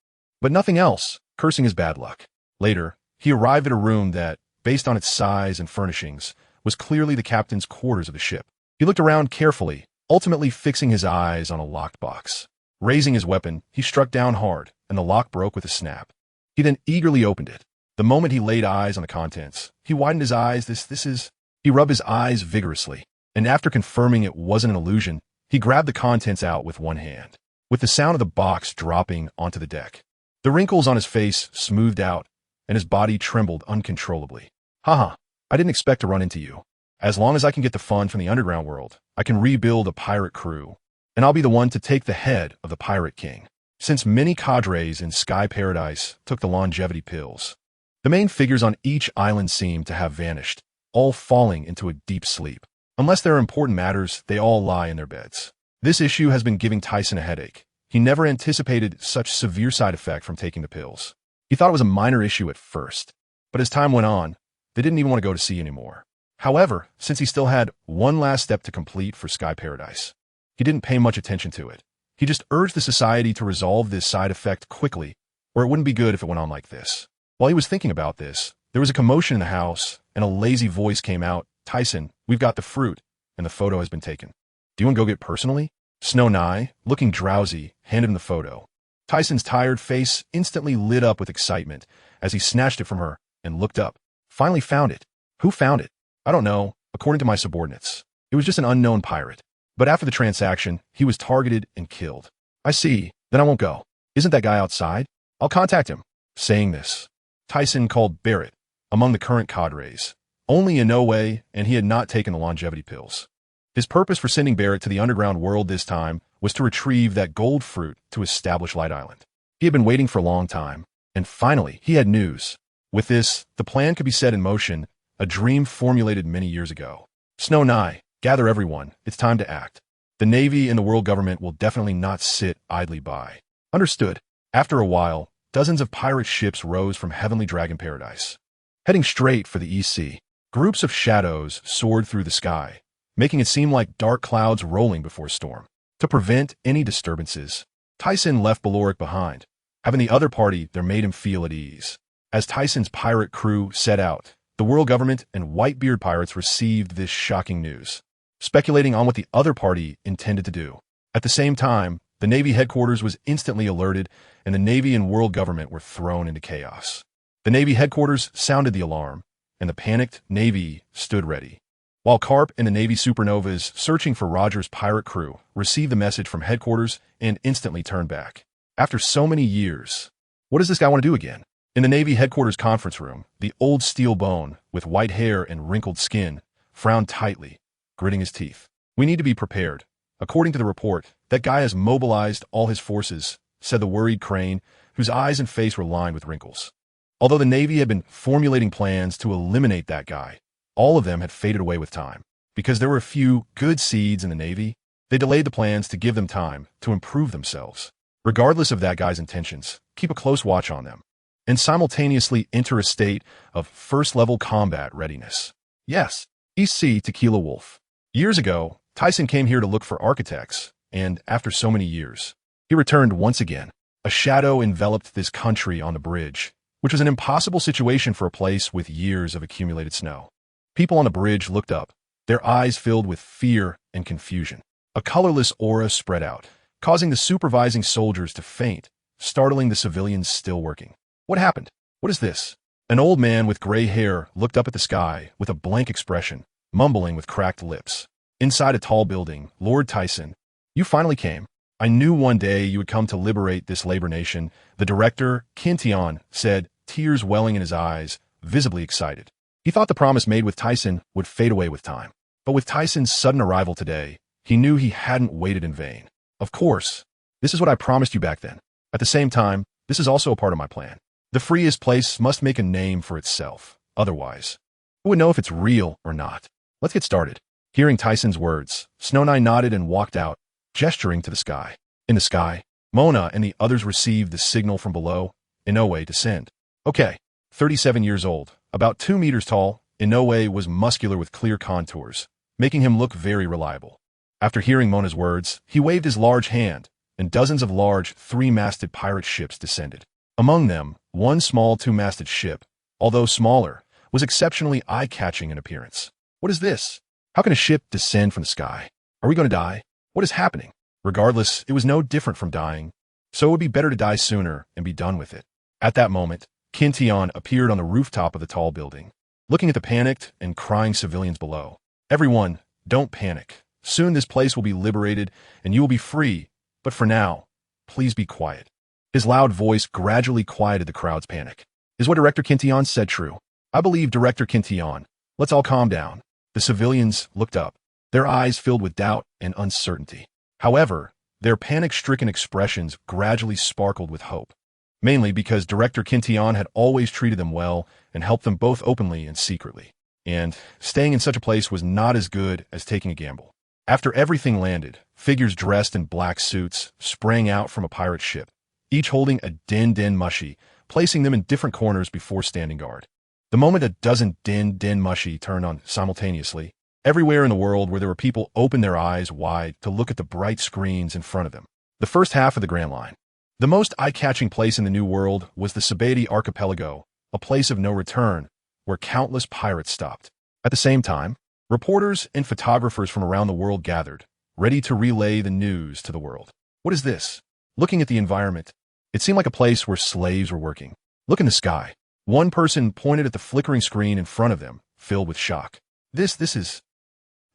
but nothing else, cursing his bad luck. Later, he arrived at a room that, based on its size and furnishings, was clearly the captain's quarters of the ship. He looked around carefully, ultimately fixing his eyes on a locked box. Raising his weapon, he struck down hard, and the lock broke with a snap. He then eagerly opened it. The moment he laid eyes on the contents, he widened his eyes. He rubbed his eyes vigorously, and after confirming it wasn't an illusion, he grabbed the contents out with one hand, with the sound of the box dropping onto the deck. The wrinkles on his face smoothed out, and his body trembled uncontrollably. Haha, I didn't expect to run into you. As long as I can get the fun from the underground world, I can rebuild a pirate crew, and I'll be the one to take the head of the Pirate King. Since many cadres in Sky Paradise took the longevity pills, the main figures on each island seemed to have vanished, all falling into a deep sleep. Unless there are important matters, they all lie in their beds. This issue has been giving Tyson a headache. He never anticipated such severe side effect from taking the pills. He thought it was a minor issue at first, but as time went on, they didn't even want to go to sea anymore. However, since he still had one last step to complete for Sky Paradise, he didn't pay much attention to it. He just urged the society to resolve this side effect quickly, or it wouldn't be good if it went on like this. While he was thinking about this, there was a commotion in the house, and a lazy voice came out. Tyson, we've got the fruit, and the photo has been taken. Do you want to go get personally? Snow Nye, looking drowsy, handed him the photo. Tyson's tired face instantly lit up with excitement as he snatched it from her and looked up. Finally found it. Who found it? I don't know, according to my subordinates. It was just an unknown pirate. But after the transaction, he was targeted and killed. I see, then I won't go. Isn't that guy outside? I'll contact him. Saying this, Tyson called Barrett, among the current cadres, only in no way, and he had not taken the longevity pills. His purpose for sending Barrett to the underground world this time was to retrieve that gold fruit to establish Light Island. He had been waiting for a long time, and finally, he had news. With this, the plan could be set in motion, a dream formulated many years ago. Snow Nye, gather everyone, it's time to act. The Navy and the world government will definitely not sit idly by. Understood. After a while, dozens of pirate ships rose from Heavenly Dragon Paradise, heading straight for the East Sea. Groups of shadows soared through the sky, making it seem like dark clouds rolling before a storm. To prevent any disturbances, Tyson left Baloric behind. Having the other party there made him feel at ease. As Tyson's pirate crew set out, the world government and Whitebeard pirates received this shocking news, speculating on what the other party intended to do. At the same time, the Navy headquarters was instantly alerted, and the Navy and world government were thrown into chaos. The Navy headquarters sounded the alarm, and the panicked Navy stood ready. While Carp and the Navy supernovas searching for Roger's pirate crew received the message from headquarters and instantly turned back. After so many years, what does this guy want to do again? In the Navy headquarters conference room, the old steel bone, with white hair and wrinkled skin, frowned tightly, gritting his teeth. We need to be prepared. According to the report, that guy has mobilized all his forces, said the worried Crane, whose eyes and face were lined with wrinkles. Although the Navy had been formulating plans to eliminate that guy, all of them had faded away with time. Because there were a few good seeds in the Navy, they delayed the plans to give them time to improve themselves. Regardless of that guy's intentions, keep a close watch on them, and simultaneously enter a state of first-level combat readiness. Yes, East Sea Tequila Wolf. Years ago, Tyson came here to look for architects, and after so many years, he returned once again. A shadow enveloped this country on the bridge, which was an impossible situation for a place with years of accumulated snow. People on the bridge looked up, their eyes filled with fear and confusion. A colorless aura spread out, causing the supervising soldiers to faint, startling the civilians still working. What happened? What is this? An old man with gray hair looked up at the sky with a blank expression, mumbling with cracked lips. Inside a tall building, Lord Tisen, you finally came. I knew one day you would come to liberate this labor nation, the director, Kintion, said, tears welling in his eyes, visibly excited. He thought the promise made with Tisen would fade away with time. But with Tisen's sudden arrival today, he knew he hadn't waited in vain. Of course, this is what I promised you back then. At the same time, this is also a part of my plan. The freest place must make a name for itself. Otherwise, who would know if it's real or not? Let's get started. Hearing Tisen's words, Snow Knight nodded and walked out, gesturing to the sky. In the sky, Mona and the others received the signal from below, Inoue descend. Okay, 37 years old, about 2 meters tall, Inoue was muscular with clear contours, making him look very reliable. After hearing Mona's words, he waved his large hand, and dozens of large, 3-masted pirate ships descended. Among them, one small 2-masted ship, although smaller, was exceptionally eye-catching in appearance. What is this? How can a ship descend from the sky? Are we going to die? What is happening? Regardless, it was no different from dying, so it would be better to die sooner and be done with it. At that moment, Kintion appeared on the rooftop of the tall building, looking at the panicked and crying civilians below. Everyone, don't panic. Soon this place will be liberated and you will be free, but for now, please be quiet. His loud voice gradually quieted the crowd's panic. Is what Director Kintion said true? I believe Director Kintion. Let's all calm down. The civilians looked up, their eyes filled with doubt and uncertainty. However, their panic-stricken expressions gradually sparkled with hope, mainly because Director Kintion had always treated them well and helped them both openly and secretly. And staying in such a place was not as good as taking a gamble. After everything landed, figures dressed in black suits sprang out from a pirate ship, each holding a den mushi, placing them in different corners before standing guard. The moment a dozen den mushi turned on simultaneously, everywhere in the world where there were people opened their eyes wide to look at the bright screens in front of them. The first half of the Grand Line. The most eye-catching place in the New World was the Sabeti Archipelago, a place of no return, where countless pirates stopped. At the same time, reporters and photographers from around the world gathered, ready to relay the news to the world. What is this? Looking at the environment, it seemed like a place where slaves were working. Look in the sky. One person pointed at the flickering screen in front of them, filled with shock. This is...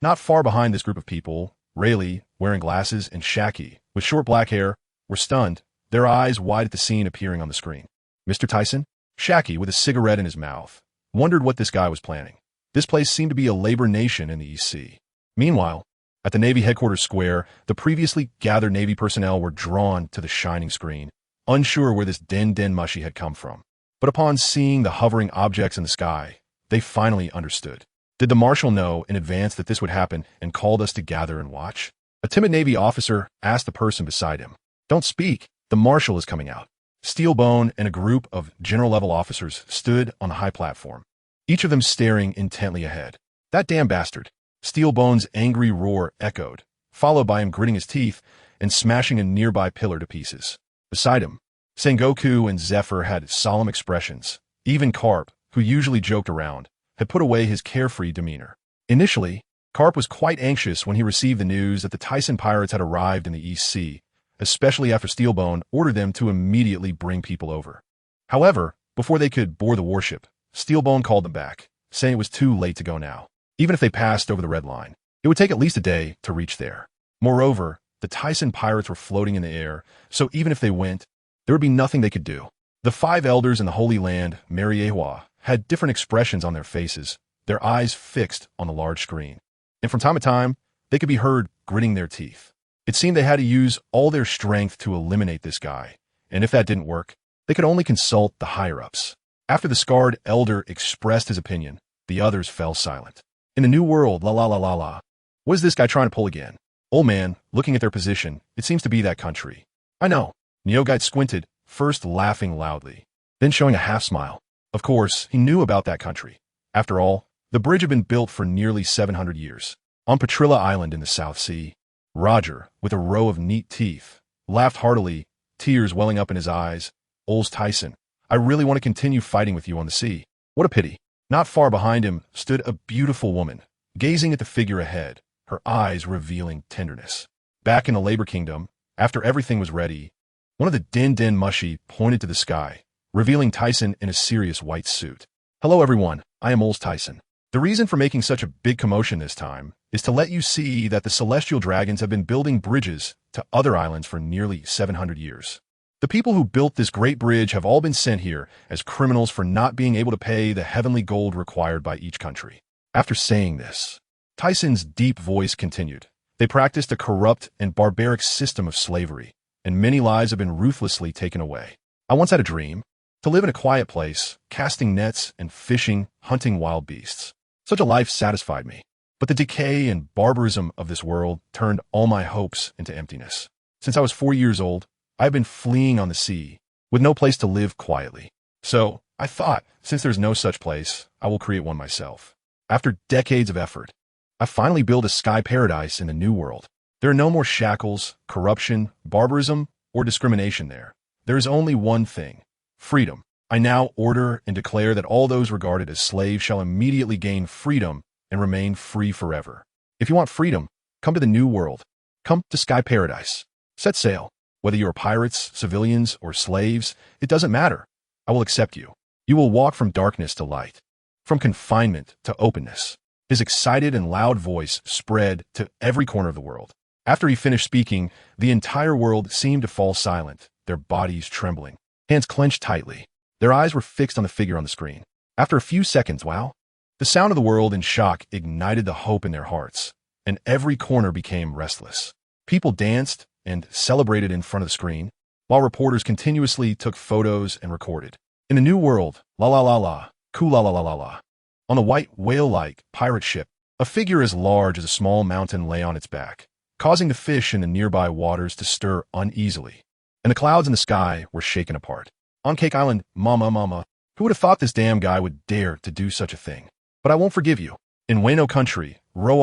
Not far behind this group of people, Rayleigh, wearing glasses, and Shaki, with short black hair, were stunned, their eyes wide at the scene appearing on the screen. Mr. Tisen? Shaki, with a cigarette in his mouth, wondered what this guy was planning. This place seemed to be a labor nation in the East Sea. Meanwhile, at the Navy headquarters square, the previously gathered Navy personnel were drawn to the shining screen, unsure where this den mushi had come from. But upon seeing the hovering objects in the sky, they finally understood. Did the Marshal know in advance that this would happen and called us to gather and watch? A timid Navy officer asked the person beside him. Don't speak. The Marshal is coming out. Steelbone and a group of general-level officers stood on the high platform, each of them staring intently ahead. That damn bastard. Steelbone's angry roar echoed, followed by him gritting his teeth and smashing a nearby pillar to pieces. Beside him, Sengoku and Zephyr had solemn expressions. Even Carp, who usually joked around, had put away his carefree demeanor. Initially, Carp was quite anxious when he received the news that the Tisen pirates had arrived in the East Sea, especially after Steelbone ordered them to immediately bring people over. However, before they could board the warship, Steelbone called them back, saying it was too late to go now. Even if they passed over the red line, it would take at least a day to reach there. Moreover, the Tisen pirates were floating in the air, so even if they went, there would be nothing they could do. The 5 elders in the Holy Land, Mariehua, had different expressions on their faces, their eyes fixed on the large screen. And from time to time, they could be heard gritting their teeth. It seemed they had to use all their strength to eliminate this guy, and if that didn't work, they could only consult the higher-ups. After the scarred elder expressed his opinion, the others fell silent. In the New World, la. What is this guy trying to pull again? Old man, looking at their position, it seems to be that country. I know. Neogite squinted, first laughing loudly, then showing a half-smile. Of course, he knew about that country. After all, the bridge had been built for nearly 700 years. On Petrilla Island in the South Sea, Roger, with a row of neat teeth, laughed heartily, tears welling up in his eyes. Ols Tisen, I really want to continue fighting with you on the sea. What a pity. Not far behind him stood a beautiful woman, gazing at the figure ahead, her eyes revealing tenderness. Back in the Labor Kingdom, after everything was ready, one of the Din Mushi pointed to the sky, revealing Tyson in a serious white suit. Hello everyone, I am Ols Tisen. The reason for making such a big commotion this time is to let you see that the celestial dragons have been building bridges to other islands for nearly 700 years. The people who built this great bridge have all been sent here as criminals for not being able to pay the heavenly gold required by each country. After saying this, Tyson's deep voice continued. They practiced a corrupt and barbaric system of slavery, and many lives have been ruthlessly taken away. I once had a dream to live in a quiet place, casting nets and fishing, hunting wild beasts. Such a life satisfied me. But the decay and barbarism of this world turned all my hopes into emptiness. Since I was 4 years old, I have been fleeing on the sea, with no place to live quietly. So, I thought, since there's no such place, I will create one myself. After decades of effort, I finally built a sky paradise in the new world. There are no more shackles, corruption, barbarism, or discrimination there. There is only one thing: freedom. I now order and declare that all those regarded as slaves shall immediately gain freedom and remain free forever. If you want freedom, come to the new world. Come to Sky Paradise. Set sail. Whether you are pirates, civilians, or slaves, it doesn't matter. I will accept you. You will walk from darkness to light, from confinement to openness. His excited and loud voice spread to every corner of the world. After he finished speaking, the entire world seemed to fall silent, their bodies trembling, hands clenched tightly. Their eyes were fixed on the figure on the screen. After a few seconds, the sound of the world in shock ignited the hope in their hearts, and every corner became restless. People danced and celebrated in front of the screen, while reporters continuously took photos and recorded. In the new world, la la la la, cool la la la la la. On the white whale-like pirate ship, a figure as large as a small mountain lay on its back, causing the fish in the nearby waters to stir uneasily, and the clouds in the sky were shaken apart. On Cake Island, mama, who would have thought this damn guy would dare to do such a thing? But I won't forgive you. In Wano country, ro,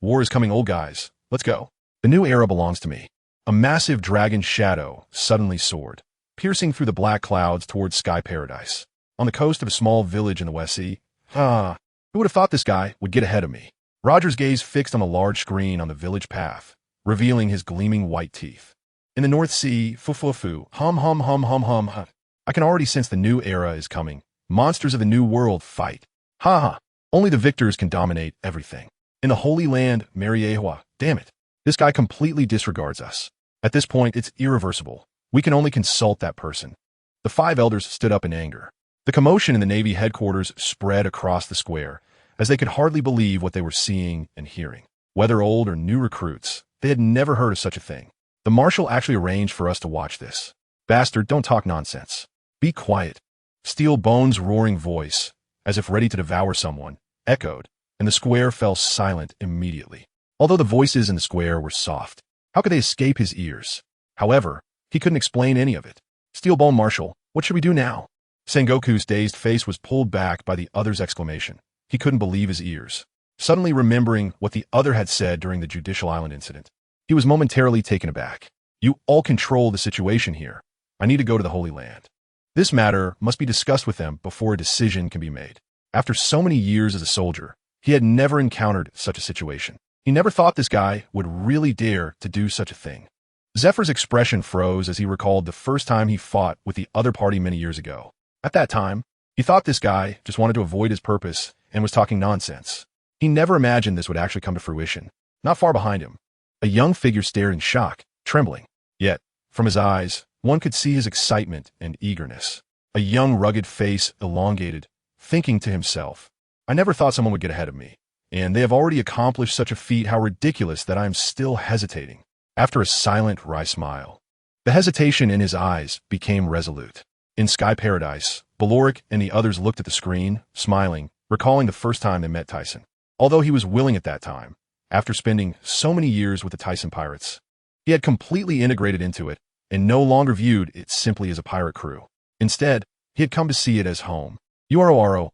war is coming, old guys. Let's go. The new era belongs to me. A massive dragon shadow suddenly soared, piercing through the black clouds towards Sky Paradise. On the coast of a small village in the West Sea, who would have thought this guy would get ahead of me? Roger's gaze fixed on a large screen on the village path, revealing his gleaming white teeth. In the North Sea, hum. I can already sense the new era is coming. Monsters of the new world fight. Only the victors can dominate everything. In the Holy Land, Mariehua, damn it. This guy completely disregards us. At this point, it's irreversible. We can only consult that person. The 5 elders stood up in anger. The commotion in the Navy headquarters spread across the square, as they could hardly believe what they were seeing and hearing. Whether old or new recruits, they had never heard of such a thing. The marshal actually arranged for us to watch this. Bastard, don't talk nonsense. Be quiet. Steel Bones' roaring voice, as if ready to devour someone, echoed, and the square fell silent immediately. Although the voices in the square were soft, how could they escape his ears? However, he couldn't explain any of it. Steelbone Marshal, what should we do now? Sengoku's dazed face was pulled back by the other's exclamation. He couldn't believe his ears. Suddenly remembering what the other had said during the Judicial Island incident, he was momentarily taken aback. You all control the situation here. I need to go to the Holy Land. This matter must be discussed with them before a decision can be made. After so many years as a soldier, he had never encountered such a situation. He never thought this guy would really dare to do such a thing. Zephyr's expression froze as he recalled the first time he fought with the other party many years ago. At that time, he thought this guy just wanted to avoid his purpose and was talking nonsense. He never imagined this would actually come to fruition. Not far behind him, a young figure stared in shock, trembling. Yet, from his eyes, one could see his excitement and eagerness. A young, rugged face elongated, thinking to himself, I never thought someone would get ahead of me, and they have already accomplished such a feat. How ridiculous that I am still hesitating. After a silent, wry smile, the hesitation in his eyes became resolute. In Sky Paradise, Baloric and the others looked at the screen, smiling, recalling the first time they met Tyson. Although he was willing at that time, after spending so many years with the Tyson pirates, he had completely integrated into it and no longer viewed it simply as a pirate crew. Instead, he had come to see it as home. Uro.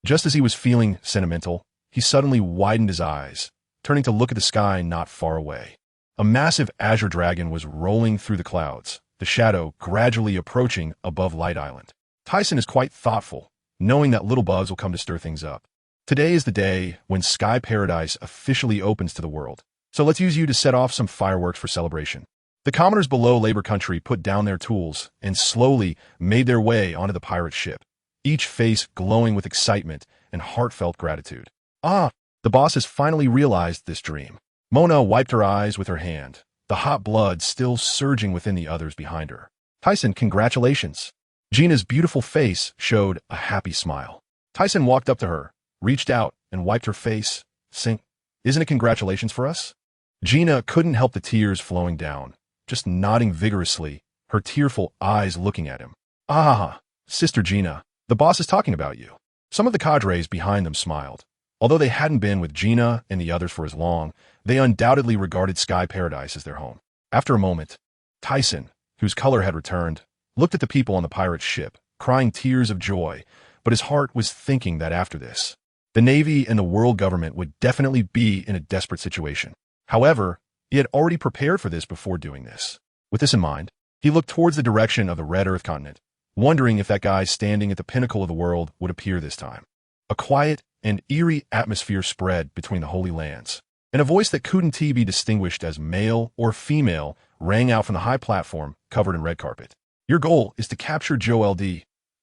Just as he was feeling sentimental, he suddenly widened his eyes, turning to look at the sky not far away. A massive azure dragon was rolling through the clouds, the shadow gradually approaching above Light Island. Tyson is quite thoughtful, knowing that little bugs will come to stir things up. Today is the day when Sky Paradise officially opens to the world, so let's use you to set off some fireworks for celebration. The commoners below Labor Country put down their tools and slowly made their way onto the pirate ship, each face glowing with excitement and heartfelt gratitude. Ah, the boss has finally realized this dream. Mona wiped her eyes with her hand, the hot blood still surging within the others behind her. Tyson, congratulations. Gina's beautiful face showed a happy smile. Tyson walked up to her, reached out, and wiped her face, saying, "Isn't it congratulations for us?" Gina couldn't help the tears flowing down, just nodding vigorously, her tearful eyes looking at him. "Ah, Sister Gina, the boss is talking about you." Some of the cadres behind them smiled. Although they hadn't been with Gina and the others for as long, they undoubtedly regarded Sky Paradise as their home. After a moment, Tyson, whose color had returned, looked at the people on the pirate ship, crying tears of joy, but his heart was thinking that after this, the Navy and the world government would definitely be in a desperate situation. However, he had already prepared for this before doing this. With this in mind, he looked towards the direction of the Red Earth continent, wondering if that guy standing at the pinnacle of the world would appear this time. A quiet and eerie atmosphere spread between the Holy Lands, and a voice that couldn't be distinguished as male or female rang out from the high platform covered in red carpet. "Your goal is to capture Joel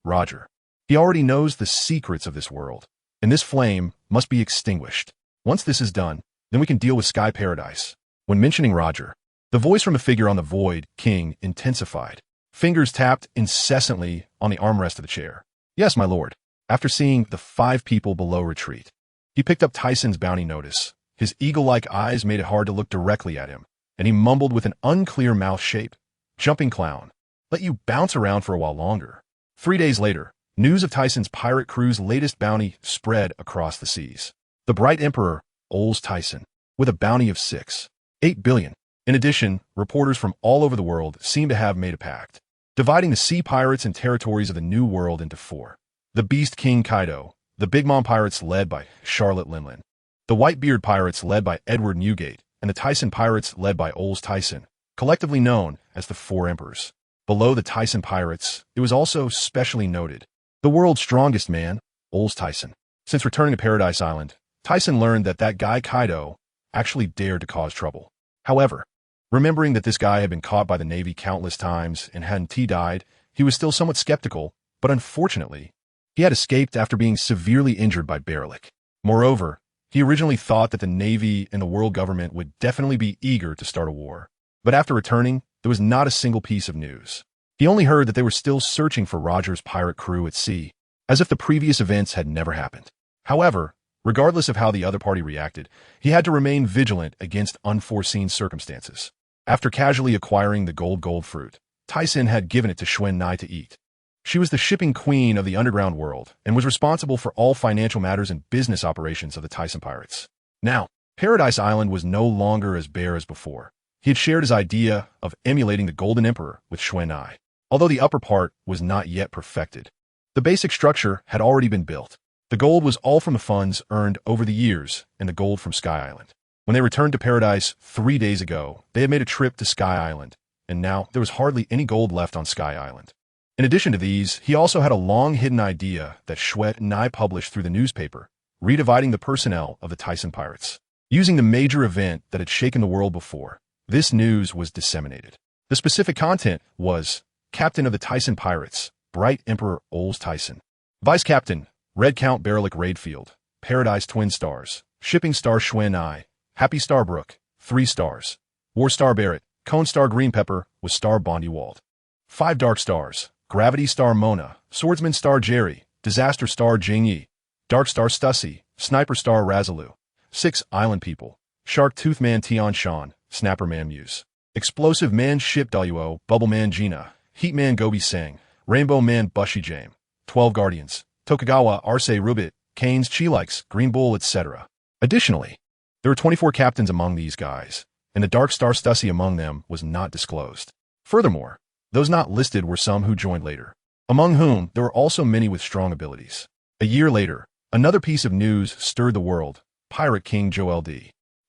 Roger. He already knows the secrets of this world, and this flame must be extinguished. Once this is done, then we can deal with Sky Paradise." When mentioning Roger, the voice from a figure on the Void King intensified. Fingers tapped incessantly on the armrest of the chair. "Yes, my lord." After seeing the 5 people below retreat, he picked up Tyson's bounty notice. His eagle-like eyes made it hard to look directly at him, and he mumbled with an unclear mouth shape, "Jumping clown. Let you bounce around for a while longer." 3 days later, news of Tyson's pirate crew's latest bounty spread across the seas. The Bright Emperor, Ols Tisen, with a bounty of 6.8 billion. In addition, reporters from all over the world seem to have made a pact, dividing the sea pirates and territories of the New World into 4. The Beast King Kaido, the Big Mom pirates led by Charlotte Linlin, the Whitebeard pirates led by Edward Newgate, and the Tyson pirates led by Ols Tisen, collectively known as the 4 Emperors. Below the Tyson pirates, it was also specially noted, the world's strongest man, Ols Tisen. Since returning to Paradise Island, Tyson learned that that guy Kaido actually dared to cause trouble. However, remembering that this guy had been caught by the Navy countless times and hadn't died, he was still somewhat skeptical, but unfortunately, he had escaped after being severely injured by Berlik. Moreover, he originally thought that the Navy and the world government would definitely be eager to start a war. But after returning, there was not a single piece of news. He only heard that they were still searching for Roger's pirate crew at sea, as if the previous events had never happened. However, regardless of how the other party reacted, he had to remain vigilant against unforeseen circumstances. After casually acquiring the gold fruit, Tyson had given it to Xuan Nai to eat. She was the shipping queen of the underground world and was responsible for all financial matters and business operations of the Tyson pirates. Now, Paradise Island was no longer as bare as before. He had shared his idea of emulating the Golden Emperor with Xuan Nai, although the upper part was not yet perfected. The basic structure had already been built. The gold was all from the funds earned over the years and the gold from Sky Island. When they returned to Paradise 3 days ago, they had made a trip to Sky Island, and now there was hardly any gold left on Sky Island. In addition to these, he also had a long-hidden idea that Xuan Nai published through the newspaper, redividing the personnel of the Tyson pirates. Using the major event that had shaken the world before, this news was disseminated. The specific content was Captain of the Tyson Pirates, Bright Emperor Ols Tisen. Vice Captain, Red Count Berlik Raidfield, Paradise Twin Stars, Shipping Star Xuan Nai, Happy Star Brook, 3 stars. War Star Barrett, Cone Star Green Pepper with Star Bondi Wald. 5 Dark Stars, Gravity Star Mona, Swordsman Star Jerry, Disaster Star Jingyi, Dark Star Stussy, Sniper Star Razaloo. 6 Island People, Shark Tooth Man Tian Shan, Snapper Man Muse, Explosive Man Ship Wo, Bubble Man Gina, Heat Man Gobi Sang, Rainbow Man Bushi Jame, 12 Guardians, Tokugawa Arce Rubit, Canes Chilikes, Green Bull, etc. Additionally, there were 24 captains among these guys, and the Dark Star Stussy among them was not disclosed. Furthermore, those not listed were some who joined later, among whom there were also many with strong abilities. A year later, another piece of news stirred the world. Pirate King Joel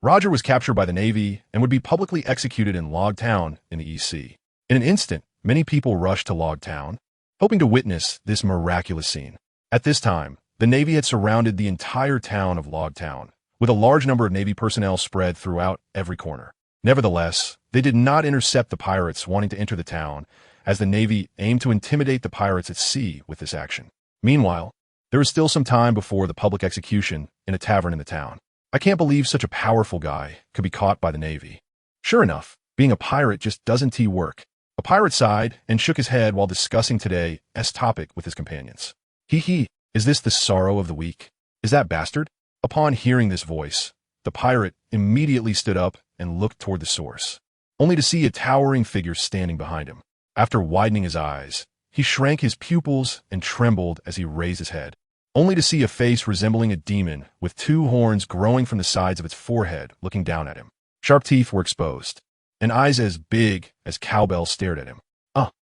Roger was captured by the Navy and would be publicly executed in Log Town in the East Sea. In an instant, many people rushed to Log Town. hoping to witness this miraculous scene. At this time, the Navy had surrounded the entire town of Logtown, with a large number of Navy personnel spread throughout every corner. Nevertheless, they did not intercept the pirates wanting to enter the town, as the Navy aimed to intimidate the pirates at sea with this action. Meanwhile, there was still some time before the public execution in a tavern in the town. I can't believe such a powerful guy could be caught by the Navy. Sure enough, being a pirate just doesn't work. A pirate sighed and shook his head while discussing today's topic with his companions. Hee, is this the sorrow of the week? Is that bastard? Upon hearing this voice, the pirate immediately stood up and looked toward the source, only to see a towering figure standing behind him. After widening his eyes, he shrank his pupils and trembled as he raised his head, only to see a face resembling a demon with two horns growing from the sides of its forehead looking down at him. Sharp teeth were exposed, and eyes as big as cowbells stared at him.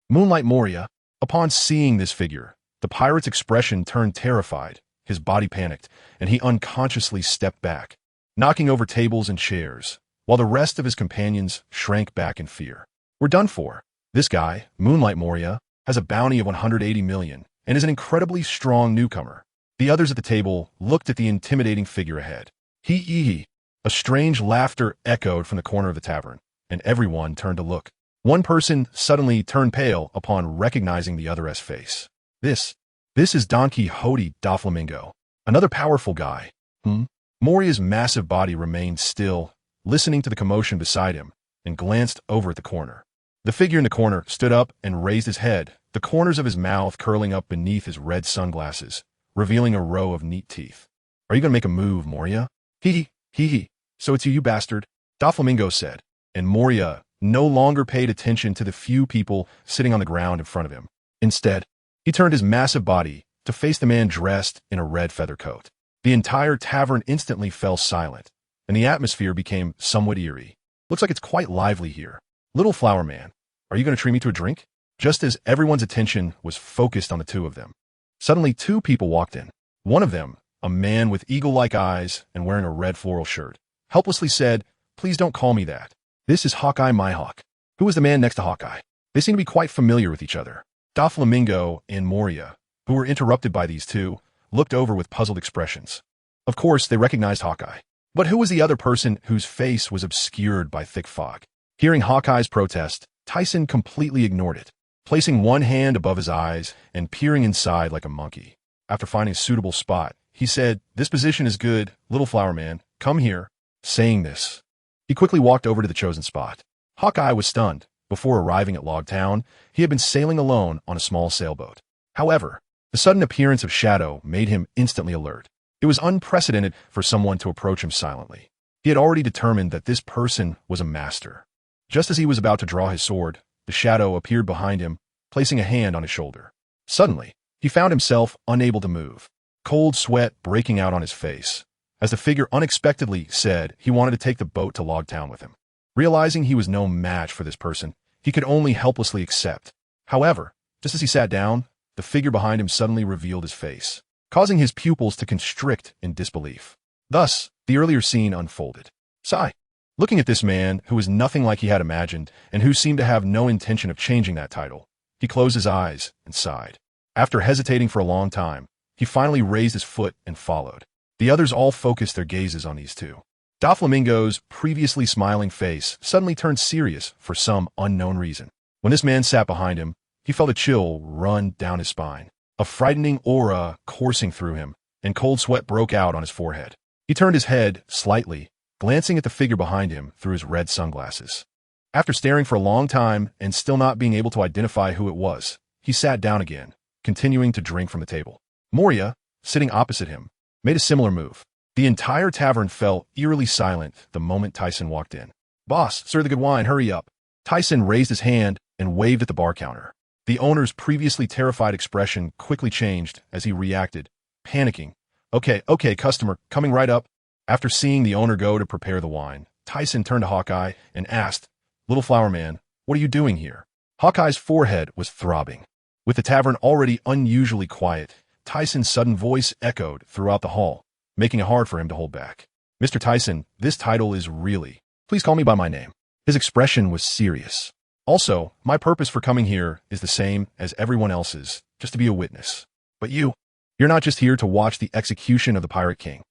Moonlight Moria. Upon seeing this figure, the pirate's expression turned terrified, his body panicked, and he unconsciously stepped back, knocking over tables and chairs, while the rest of his companions shrank back in fear. We're done for. This guy, Moonlight Moria, has a bounty of 180 million and is an incredibly strong newcomer. The others at the table looked at the intimidating figure ahead. Hee. A strange laughter echoed from the corner of the tavern, and everyone turned to look. One person suddenly turned pale upon recognizing the other's face. This is Don Quixote Doflamingo, another powerful guy. Moria's massive body remained still, listening to the commotion beside him, and glanced over at the corner. The figure in the corner stood up and raised his head, the corners of his mouth curling up beneath his red sunglasses, revealing a row of neat teeth. Are you going to make a move, Moria? Hee. So it's you bastard, Doflamingo said, and Moria no longer paid attention to the few people sitting on the ground in front of him. Instead, he turned his massive body to face the man dressed in a red feather coat. The entire tavern instantly fell silent, and the atmosphere became somewhat eerie. Looks like it's quite lively here. Little Flower Man, are you going to treat me to a drink? Just as everyone's attention was focused on the two of them, suddenly two people walked in. One of them, a man with eagle-like eyes and wearing a red floral shirt, helplessly said, "Please don't call me that. This is Hawkeye my Hawk." Who was the man next to Hawkeye? They seemed to be quite familiar with each other. Doflamingo and Moria, who were interrupted by these two, looked over with puzzled expressions. Of course, they recognized Hawkeye. But who was the other person whose face was obscured by thick fog? Hearing Hawkeye's protest, Tyson completely ignored it, placing one hand above his eyes and peering inside like a monkey. After finding a suitable spot, he said, "This position is good, Little Flower Man. Come here." Saying this, he quickly walked over to the chosen spot. Hawkeye was stunned. Before arriving at Logtown, he had been sailing alone on a small sailboat. However, the sudden appearance of Shadow made him instantly alert. It was unprecedented for someone to approach him silently. He had already determined that this person was a master. Just as he was about to draw his sword, the Shadow appeared behind him, placing a hand on his shoulder. Suddenly, he found himself unable to move, cold sweat breaking out on his face, as the figure unexpectedly said he wanted to take the boat to Logtown with him. Realizing he was no match for this person, he could only helplessly accept. However, just as he sat down, the figure behind him suddenly revealed his face, causing his pupils to constrict in disbelief. Thus, the earlier scene unfolded. Sigh. Looking at this man, who was nothing like he had imagined, and who seemed to have no intention of changing that title, he closed his eyes and sighed. After hesitating for a long time, he finally raised his foot and followed. The others all focused their gazes on these two. Doflamingo's previously smiling face suddenly turned serious for some unknown reason. When this man sat behind him, he felt a chill run down his spine, a frightening aura coursing through him, and cold sweat broke out on his forehead. He turned his head slightly, glancing at the figure behind him through his red sunglasses. After staring for a long time and still not being able to identify who it was, he sat down again, continuing to drink from the table. Moria, sitting opposite him, made a similar move. The entire tavern fell eerily silent the moment Tyson walked in. "Boss, serve the good wine, hurry up." Tyson raised his hand and waved at the bar counter. The owner's previously terrified expression quickly changed as he reacted, panicking. Okay, customer, coming right up." After seeing the owner go to prepare the wine, Tyson turned to Hawkeye and asked, "Little Flower Man, what are you doing here?" Hawkeye's forehead was throbbing. With the tavern already unusually quiet, Tyson's sudden voice echoed throughout the hall, making it hard for him to hold back. "Mr. Tyson, this title is really... Please call me by my name." His expression was serious. Also, my purpose for coming here is the same as everyone else's, just to be a witness. But you're not just here to watch the execution of the Pirate King,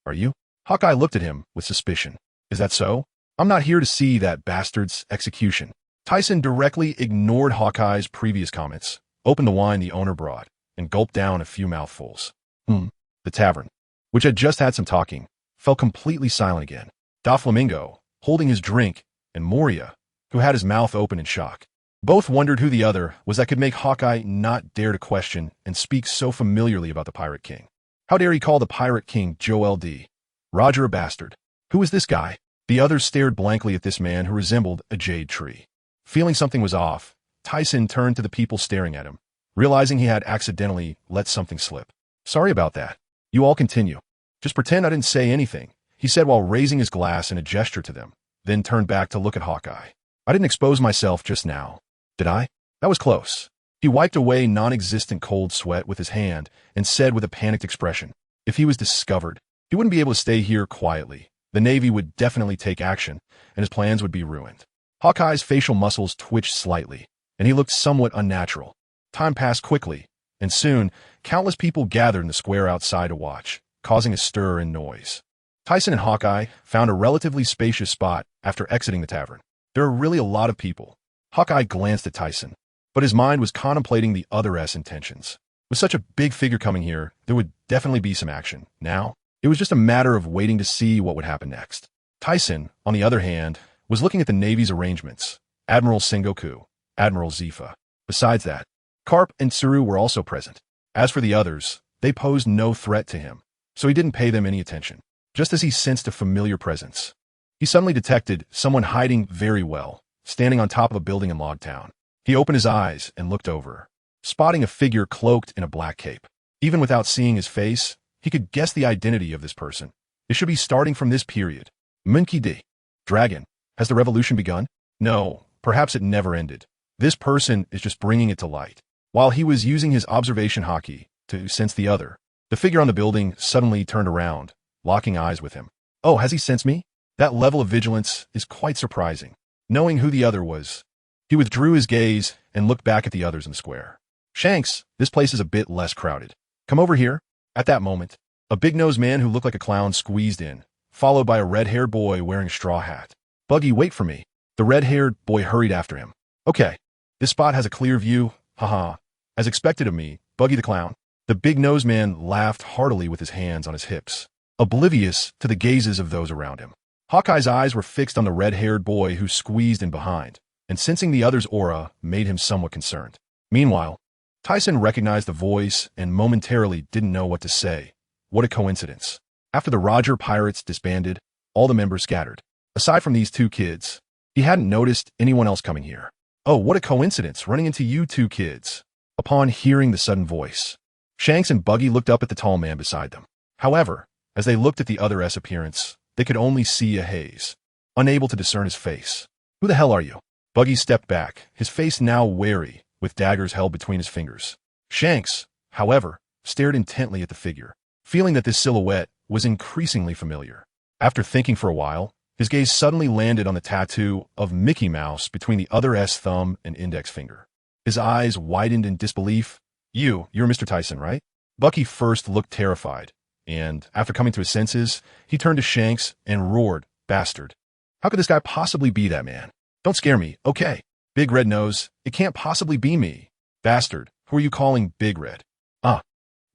are you? Hawkeye looked at him with suspicion. Is that so? I'm not here to see that bastard's execution. Tisen directly ignored Hawkeye's previous comments, opened the wine the owner brought, and gulped down a few mouthfuls. The tavern, which had just had some talking, fell completely silent again. Doflamingo, holding his drink, and Moria, who had his mouth open in shock. Both wondered who the other was that could make Hawkeye not dare to question and speak so familiarly about the Pirate King. How dare he call the Pirate King Joel D. Roger a bastard? Who is this guy? The others stared blankly at this man who resembled a jade tree. Feeling something was off, Tisen turned to the people staring at him, realizing he had accidentally let something slip. Sorry about that. You all continue. Just pretend I didn't say anything, he said while raising his glass in a gesture to them, then turned back to look at Hawkeye. I didn't expose myself just now, did I? That was close. He wiped away non-existent cold sweat with his hand and said with a panicked expression, if he was discovered, he wouldn't be able to stay here quietly. The Navy would definitely take action, and his plans would be ruined. Hawkeye's facial muscles twitched slightly, and he looked somewhat unnatural. Time passed quickly, and soon, countless people gathered in the square outside to watch, causing a stir and noise. Tisen and Hawkeye found a relatively spacious spot after exiting the tavern. There are really a lot of people. Hawkeye glanced at Tisen, but his mind was contemplating the other's intentions. With such a big figure coming here, there would definitely be some action. Now, it was just a matter of waiting to see what would happen next. Tisen, on the other hand, was looking at the Navy's arrangements. Admiral Sengoku, Admiral Zifa. Besides that, Karp and Tsuru were also present. As for the others, they posed no threat to him, so he didn't pay them any attention. Just as he sensed a familiar presence, he suddenly detected someone hiding very well, standing on top of a building in Logtown. He opened his eyes and looked over, spotting a figure cloaked in a black cape. Even without seeing his face, he could guess the identity of this person. It should be starting from this period. Monkey D. Dragon. Has the revolution begun? No, perhaps it never ended. This person is just bringing it to light. While he was using his observation haki to sense the other, the figure on the building suddenly turned around, locking eyes with him. Oh, has he sensed me? That level of vigilance is quite surprising. Knowing who the other was, he withdrew his gaze and looked back at the others in the square. Shanks, this place is a bit less crowded. Come over here. At that moment, a big-nosed man who looked like a clown squeezed in, followed by a red-haired boy wearing a straw hat. Buggy, wait for me. The red-haired boy hurried after him. Okay, this spot has a clear view. Haha. As expected of me, Buggy the clown. The big-nosed man laughed heartily with his hands on his hips, oblivious to the gazes of those around him. Hawkeye's eyes were fixed on the red-haired boy who squeezed in behind, and sensing the other's aura made him somewhat concerned. Meanwhile, Tisen recognized the voice and momentarily didn't know what to say. What a coincidence. After the Roger Pirates disbanded, all the members scattered. Aside from these two kids, he hadn't noticed anyone else coming here. Oh, what a coincidence, running into you two kids. Upon hearing the sudden voice, Shanks and Buggy looked up at the tall man beside them. However, as they looked at the other's appearance, they could only see a haze, unable to discern his face. Who the hell are you? Buggy stepped back, his face now wary, with daggers held between his fingers. Shanks, however, stared intently at the figure, feeling that this silhouette was increasingly familiar. After thinking for a while, his gaze suddenly landed on the tattoo of Mickey Mouse between the other's thumb and index finger. His eyes widened in disbelief. You're Mr. Tisen, right? Bucky first looked terrified, and after coming to his senses, he turned to Shanks and roared, "Bastard! How could this guy possibly be that man? Don't scare me, okay? Big Red Nose, it can't possibly be me. Bastard, who are you calling Big Red?"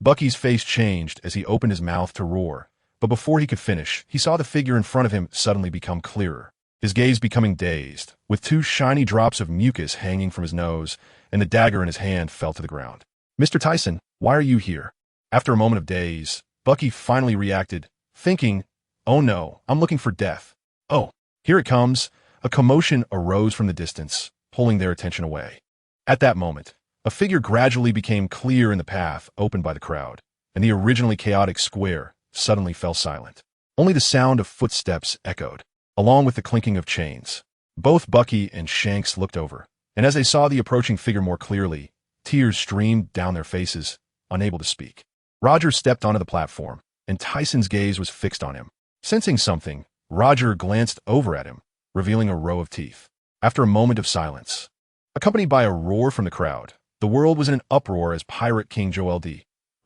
Bucky's face changed as he opened his mouth to roar, but before he could finish, he saw the figure in front of him suddenly become clearer, his gaze becoming dazed, with two shiny drops of mucus hanging from his nose, and the dagger in his hand fell to the ground. "Mr. Tisen, why are you here?" After a moment of daze, Bucky finally reacted, thinking, "Oh no, I'm looking for death. Oh, here it comes." A commotion arose from the distance, pulling their attention away. At that moment, a figure gradually became clear in the path opened by the crowd, and the originally chaotic square suddenly fell silent. Only the sound of footsteps echoed, along with the clinking of chains. Both Bucky and Shanks looked over, and as they saw the approaching figure more clearly, tears streamed down their faces, unable to speak. Roger stepped onto the platform, and Tisen's gaze was fixed on him. Sensing something, Roger glanced over at him, revealing a row of teeth. After a moment of silence, Accompanied by a roar from the crowd, the world was in an uproar as Pirate King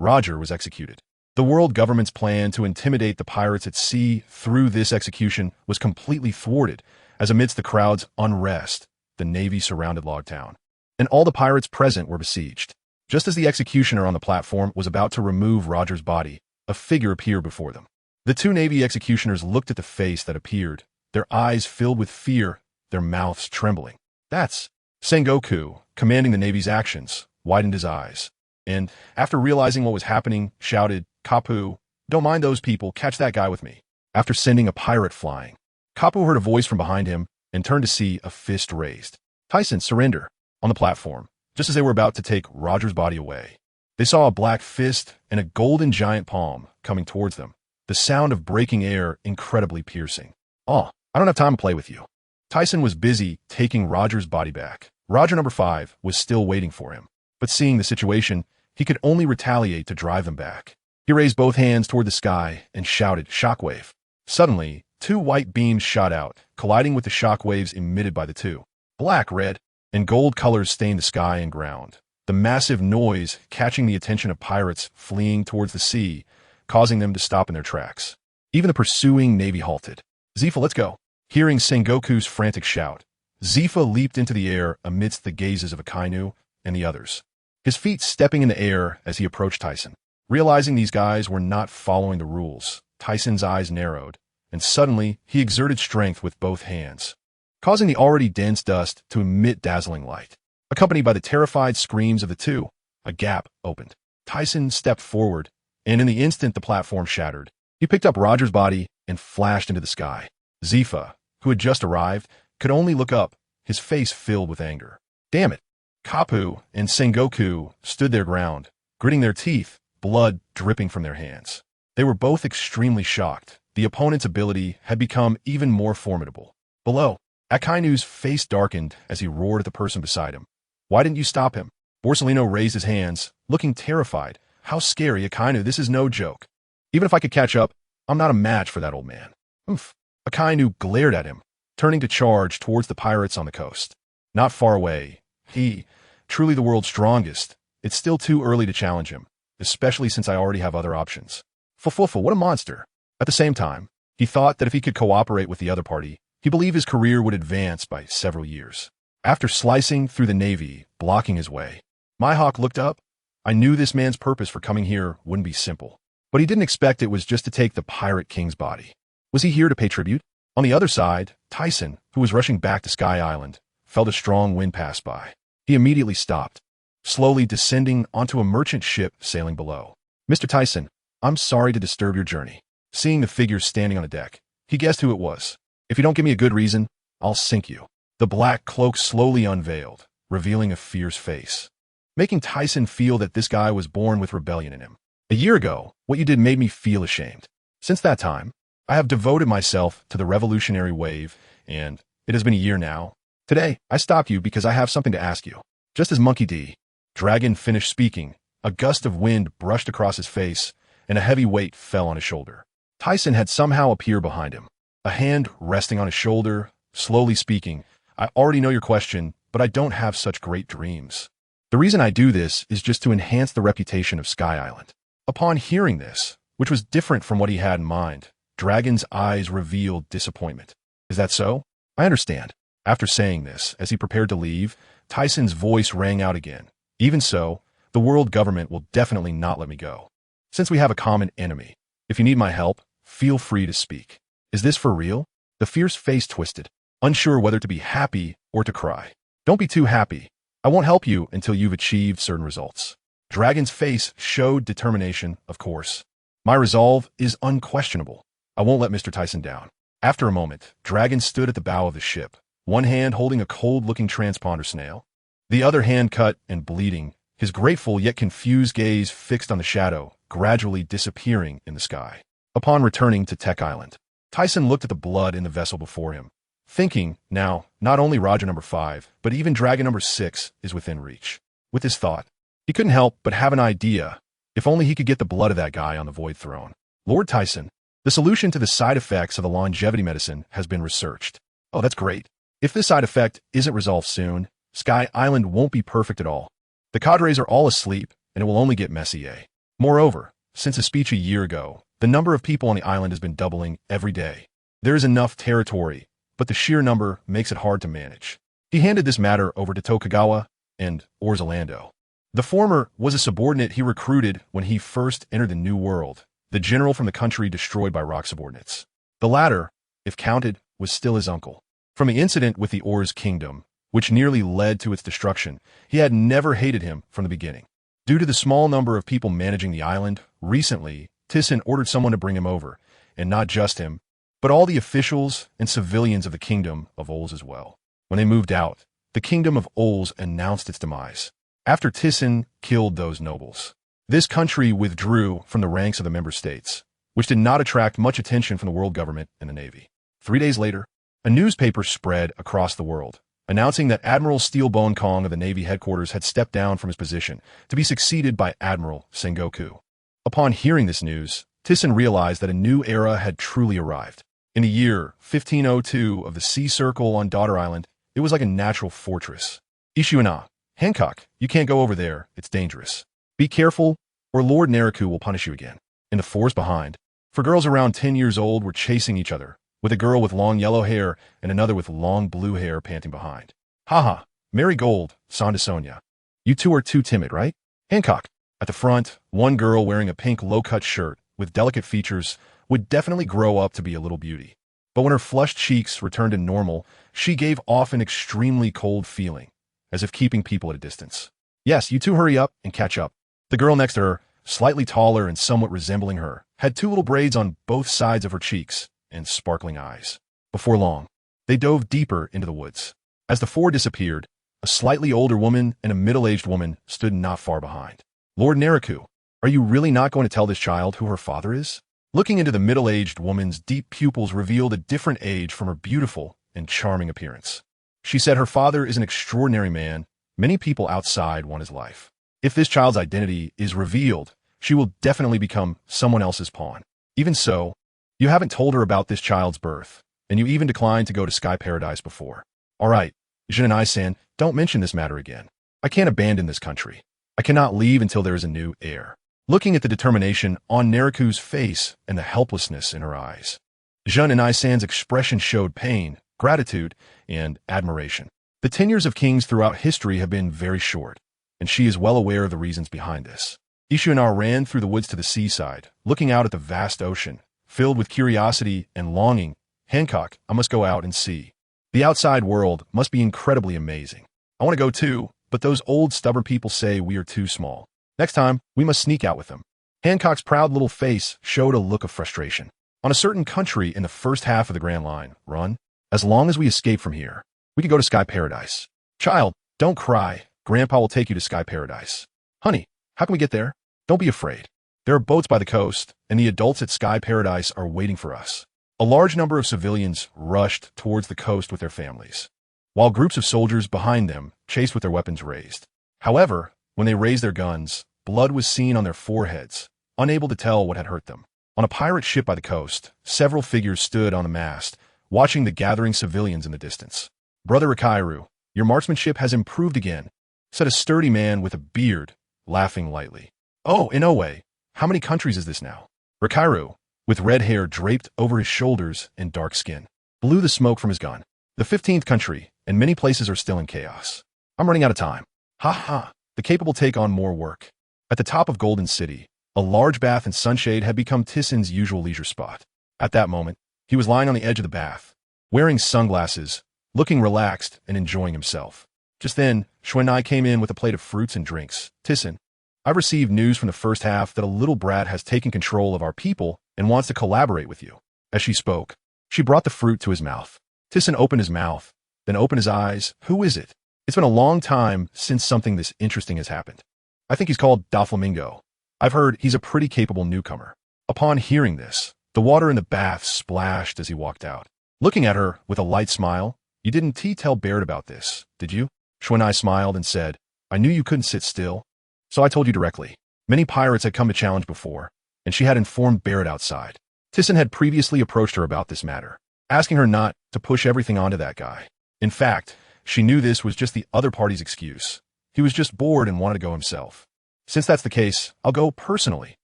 Roger was executed. The world government's plan to intimidate the pirates at sea through this execution was completely thwarted, as amidst the crowd's unrest, the Navy surrounded Logtown, and all the pirates present were besieged. Just as the executioner on the platform was about to remove Roger's body, a figure appeared before them. The two Navy executioners looked at the face that appeared, their eyes filled with fear, their mouths trembling. That's Sengoku, commanding the Navy's actions, widened his eyes, and, after realizing what was happening, shouted, "Kapu, don't mind those people, catch that guy with me." After sending a pirate flying, Kapu heard a voice from behind him and turned to see a fist raised. "Tyson, surrender." On the platform, just as they were about to take Roger's body away, they saw a black fist and a golden giant palm coming towards them, the sound of breaking air incredibly piercing. "Oh, I don't have time to play with you." Tyson was busy taking Roger's body back. Roger number 5 was still waiting for him, but seeing the situation, he could only retaliate to drive them back. He raised both hands toward the sky and shouted, "Shockwave." Suddenly, 2 white beams shot out, colliding with the shockwaves emitted by the two. Black, red, and gold colors stained the sky and ground, the massive noise catching the attention of pirates fleeing towards the sea, causing them to stop in their tracks. Even the pursuing Navy halted. "Zifa, let's go." Hearing Sengoku's frantic shout, Zifa leaped into the air amidst the gazes of Akainu and the others, his feet stepping in the air as he approached Tyson. Realizing these guys were not following the rules, Tyson's eyes narrowed, and suddenly he exerted strength with both hands, causing the already dense dust to emit dazzling light. Accompanied by the terrified screams of the two, a gap opened. Tyson stepped forward, and in the instant the platform shattered, he picked up Roger's body and flashed into the sky. Zifa, who had just arrived, could only look up, his face filled with anger. "Damn it!" Kapu and Sengoku stood their ground, gritting their teeth, blood dripping from their hands. They were both extremely shocked. The opponent's ability had become even more formidable. Below, Akainu's face darkened as he roared at the person beside him. "Why didn't you stop him?" Borsellino raised his hands, looking terrified. "How scary, Akainu, this is no joke. Even if I could catch up, I'm not a match for that old man." "Oof." Akainu glared at him, turning to charge towards the pirates on the coast. Not far away, he, truly the world's strongest, it's still too early to challenge him, especially since I already have other options. Fufufu, what a monster. At the same time, he thought that if he could cooperate with the other party, he believed his career would advance by several years. After slicing through the Navy, blocking his way, Mihawk looked up. I knew this man's purpose for coming here wouldn't be simple, but he didn't expect it was just to take the Pirate King's body. Was he here to pay tribute? On the other side, Tyson, who was rushing back to Sky Island, felt a strong wind pass by. He immediately stopped, slowly descending onto a merchant ship sailing below. "Mr. Tyson, I'm sorry to disturb your journey." Seeing the figure standing on the deck, he guessed who it was. "If you don't give me a good reason, I'll sink you." The black cloak slowly unveiled, revealing a fierce face, making Tyson feel that this guy was born with rebellion in him. "A year ago, what you did made me feel ashamed. Since that time, I have devoted myself to the revolutionary wave, and it has been a year now. Today, I stopped you because I have something to ask you." Just as Monkey D. Dragon finished speaking, a gust of wind brushed across his face, and a heavy weight fell on his shoulder. Tyson had somehow appeared behind him, a hand resting on his shoulder, slowly speaking. "I already know your question, but I don't have such great dreams. The reason I do this is just to enhance the reputation of Sky Island." Upon hearing this, which was different from what he had in mind, Dragon's eyes revealed disappointment. "Is that so? I understand." After saying this, as he prepared to leave, Tyson's voice rang out again. "Even so, the world government will definitely not let me go. Since we have a common enemy, if you need my help, feel free to speak." "Is this for real?" The fierce face twisted, unsure whether to be happy or to cry. "Don't be too happy. I won't help you until you've achieved certain results." Dragon's face showed determination, of course. "My resolve is unquestionable. I won't let Mr. Tyson down." After a moment, Dragon stood at the bow of the ship, one hand holding a cold-looking transponder snail, the other hand cut and bleeding, his grateful yet confused gaze fixed on the shadow, gradually disappearing in the sky. Upon returning to Tech Island, Tyson looked at the blood in the vessel before him, thinking, now, not only Roger number 5, but even Dragon number 6 is within reach. With this thought, he couldn't help but have an idea. If only he could get the blood of that guy on the Void Throne. "Lord Tyson, the solution to the side effects of the longevity medicine has been researched." "Oh, that's great. If this side effect isn't resolved soon, Sky Island won't be perfect at all. The cadres are all asleep, and it will only get messy, eh? Moreover, since a speech a year ago, the number of people on the island has been doubling every day. There is enough territory, but the sheer number makes it hard to manage. He handed this matter over to Tokugawa and Ols Tisen. The former was a subordinate he recruited when he first entered the New World, the general from the country destroyed by rock subordinates. The latter, if counted, was still his uncle. From the incident with the Ols Kingdom, which nearly led to its destruction, he had never hated him from the beginning. Due to the small number of people managing the island, recently, Tisen ordered someone to bring him over, and not just him, but all the officials and civilians of the Kingdom of Ols as well. When they moved out, the Kingdom of Ols announced its demise. After Tisen killed those nobles, this country withdrew from the ranks of the member states, which did not attract much attention from the world government and the Navy. 3 days later, a newspaper spread across the world, announcing that Admiral Steelbone Kong of the Navy headquarters had stepped down from his position to be succeeded by Admiral Sengoku. Upon hearing this news, Tisen realized that a new era had truly arrived. In the year 1502 of the Sea Circle on Daughter Island, it was like a natural fortress. Ishuana, Hancock, you can't go over there, it's dangerous. Be careful, or Lord Naraku will punish you again. In the forest behind, for girls around 10 years old were chasing each other, with a girl with long yellow hair and another with long blue hair panting behind. Haha, Marigold, Sonda Sonia. You two are too timid, right? Hancock. At the front, one girl wearing a pink low-cut shirt with delicate features would definitely grow up to be a little beauty. But when her flushed cheeks returned to normal, she gave off an extremely cold feeling, as if keeping people at a distance. Yes, you two hurry up and catch up. The girl next to her, slightly taller and somewhat resembling her, had 2 little braids on both sides of her cheeks and sparkling eyes. Before long, they dove deeper into the woods. As the 4 disappeared, a slightly older woman and a middle-aged woman stood not far behind. Lord Naraku, are you really not going to tell this child who her father is? Looking into the middle-aged woman's deep pupils revealed a different age from her beautiful and charming appearance. She said her father is an extraordinary man. Many people outside want his life. If this child's identity is revealed, she will definitely become someone else's pawn. Even so, you haven't told her about this child's birth, and you even declined to go to Sky Paradise before. All right, Jin and I-san, don't mention this matter again. I can't abandon this country. I cannot leave until there is a new heir. Looking at the determination on Naraku's face and the helplessness in her eyes, Jin and I-san's expression showed pain, gratitude, and admiration. The tenures of kings throughout history have been very short, and she is well aware of the reasons behind this. Ishunar ran through the woods to the seaside, looking out at the vast ocean. Filled with curiosity and longing, Hancock, I must go out and see. The outside world must be incredibly amazing. I want to go too, but those old stubborn people say we are too small. Next time, we must sneak out with them. Hancock's proud little face showed a look of frustration. On a certain country in the first half of the Grand Line, run. As long as we escape from here, we can go to Sky Paradise. Child, don't cry. Grandpa will take you to Sky Paradise. Honey, how can we get there? Don't be afraid. There are boats by the coast, and the adults at Sky Paradise are waiting for us. A large number of civilians rushed towards the coast with their families, while groups of soldiers behind them chased with their weapons raised. However, when they raised their guns, blood was seen on their foreheads, unable to tell what had hurt them. On a pirate ship by the coast, several figures stood on the mast, watching the gathering civilians in the distance. Brother Rikairu, your marksmanship has improved again, said a sturdy man with a beard, laughing lightly. Oh, Inoue, how many countries is this now? Rikairu, with red hair draped over his shoulders and dark skin, blew the smoke from his gun. The 15th country, and many places are still in chaos. I'm running out of time. Ha ha, the capable take on more work. At the top of Golden City, a large bath and sunshade had become Tissen's usual leisure spot. At that moment, he was lying on the edge of the bath, wearing sunglasses, looking relaxed and enjoying himself. Just then, Shuenai came in with a plate of fruits and drinks. Tisen, I've received news from the first half that a little brat has taken control of our people and wants to collaborate with you. As she spoke, she brought the fruit to his mouth. Tisen opened his mouth, then opened his eyes. Who is it? It's been a long time since something this interesting has happened. I think he's called Doflamingo. I've heard he's a pretty capable newcomer. Upon hearing this, the water in the bath splashed as he walked out. Looking at her with a light smile, you didn't tell Baird about this, did you? Shuenai smiled and said, I knew you couldn't sit still, so I told you directly. Many pirates had come to challenge before, and she had informed Baird outside. Tisen had previously approached her about this matter, asking her not to push everything onto that guy. In fact, She knew this was just the other party's excuse. He was just bored and wanted to go himself. Since that's the case, I'll go personally.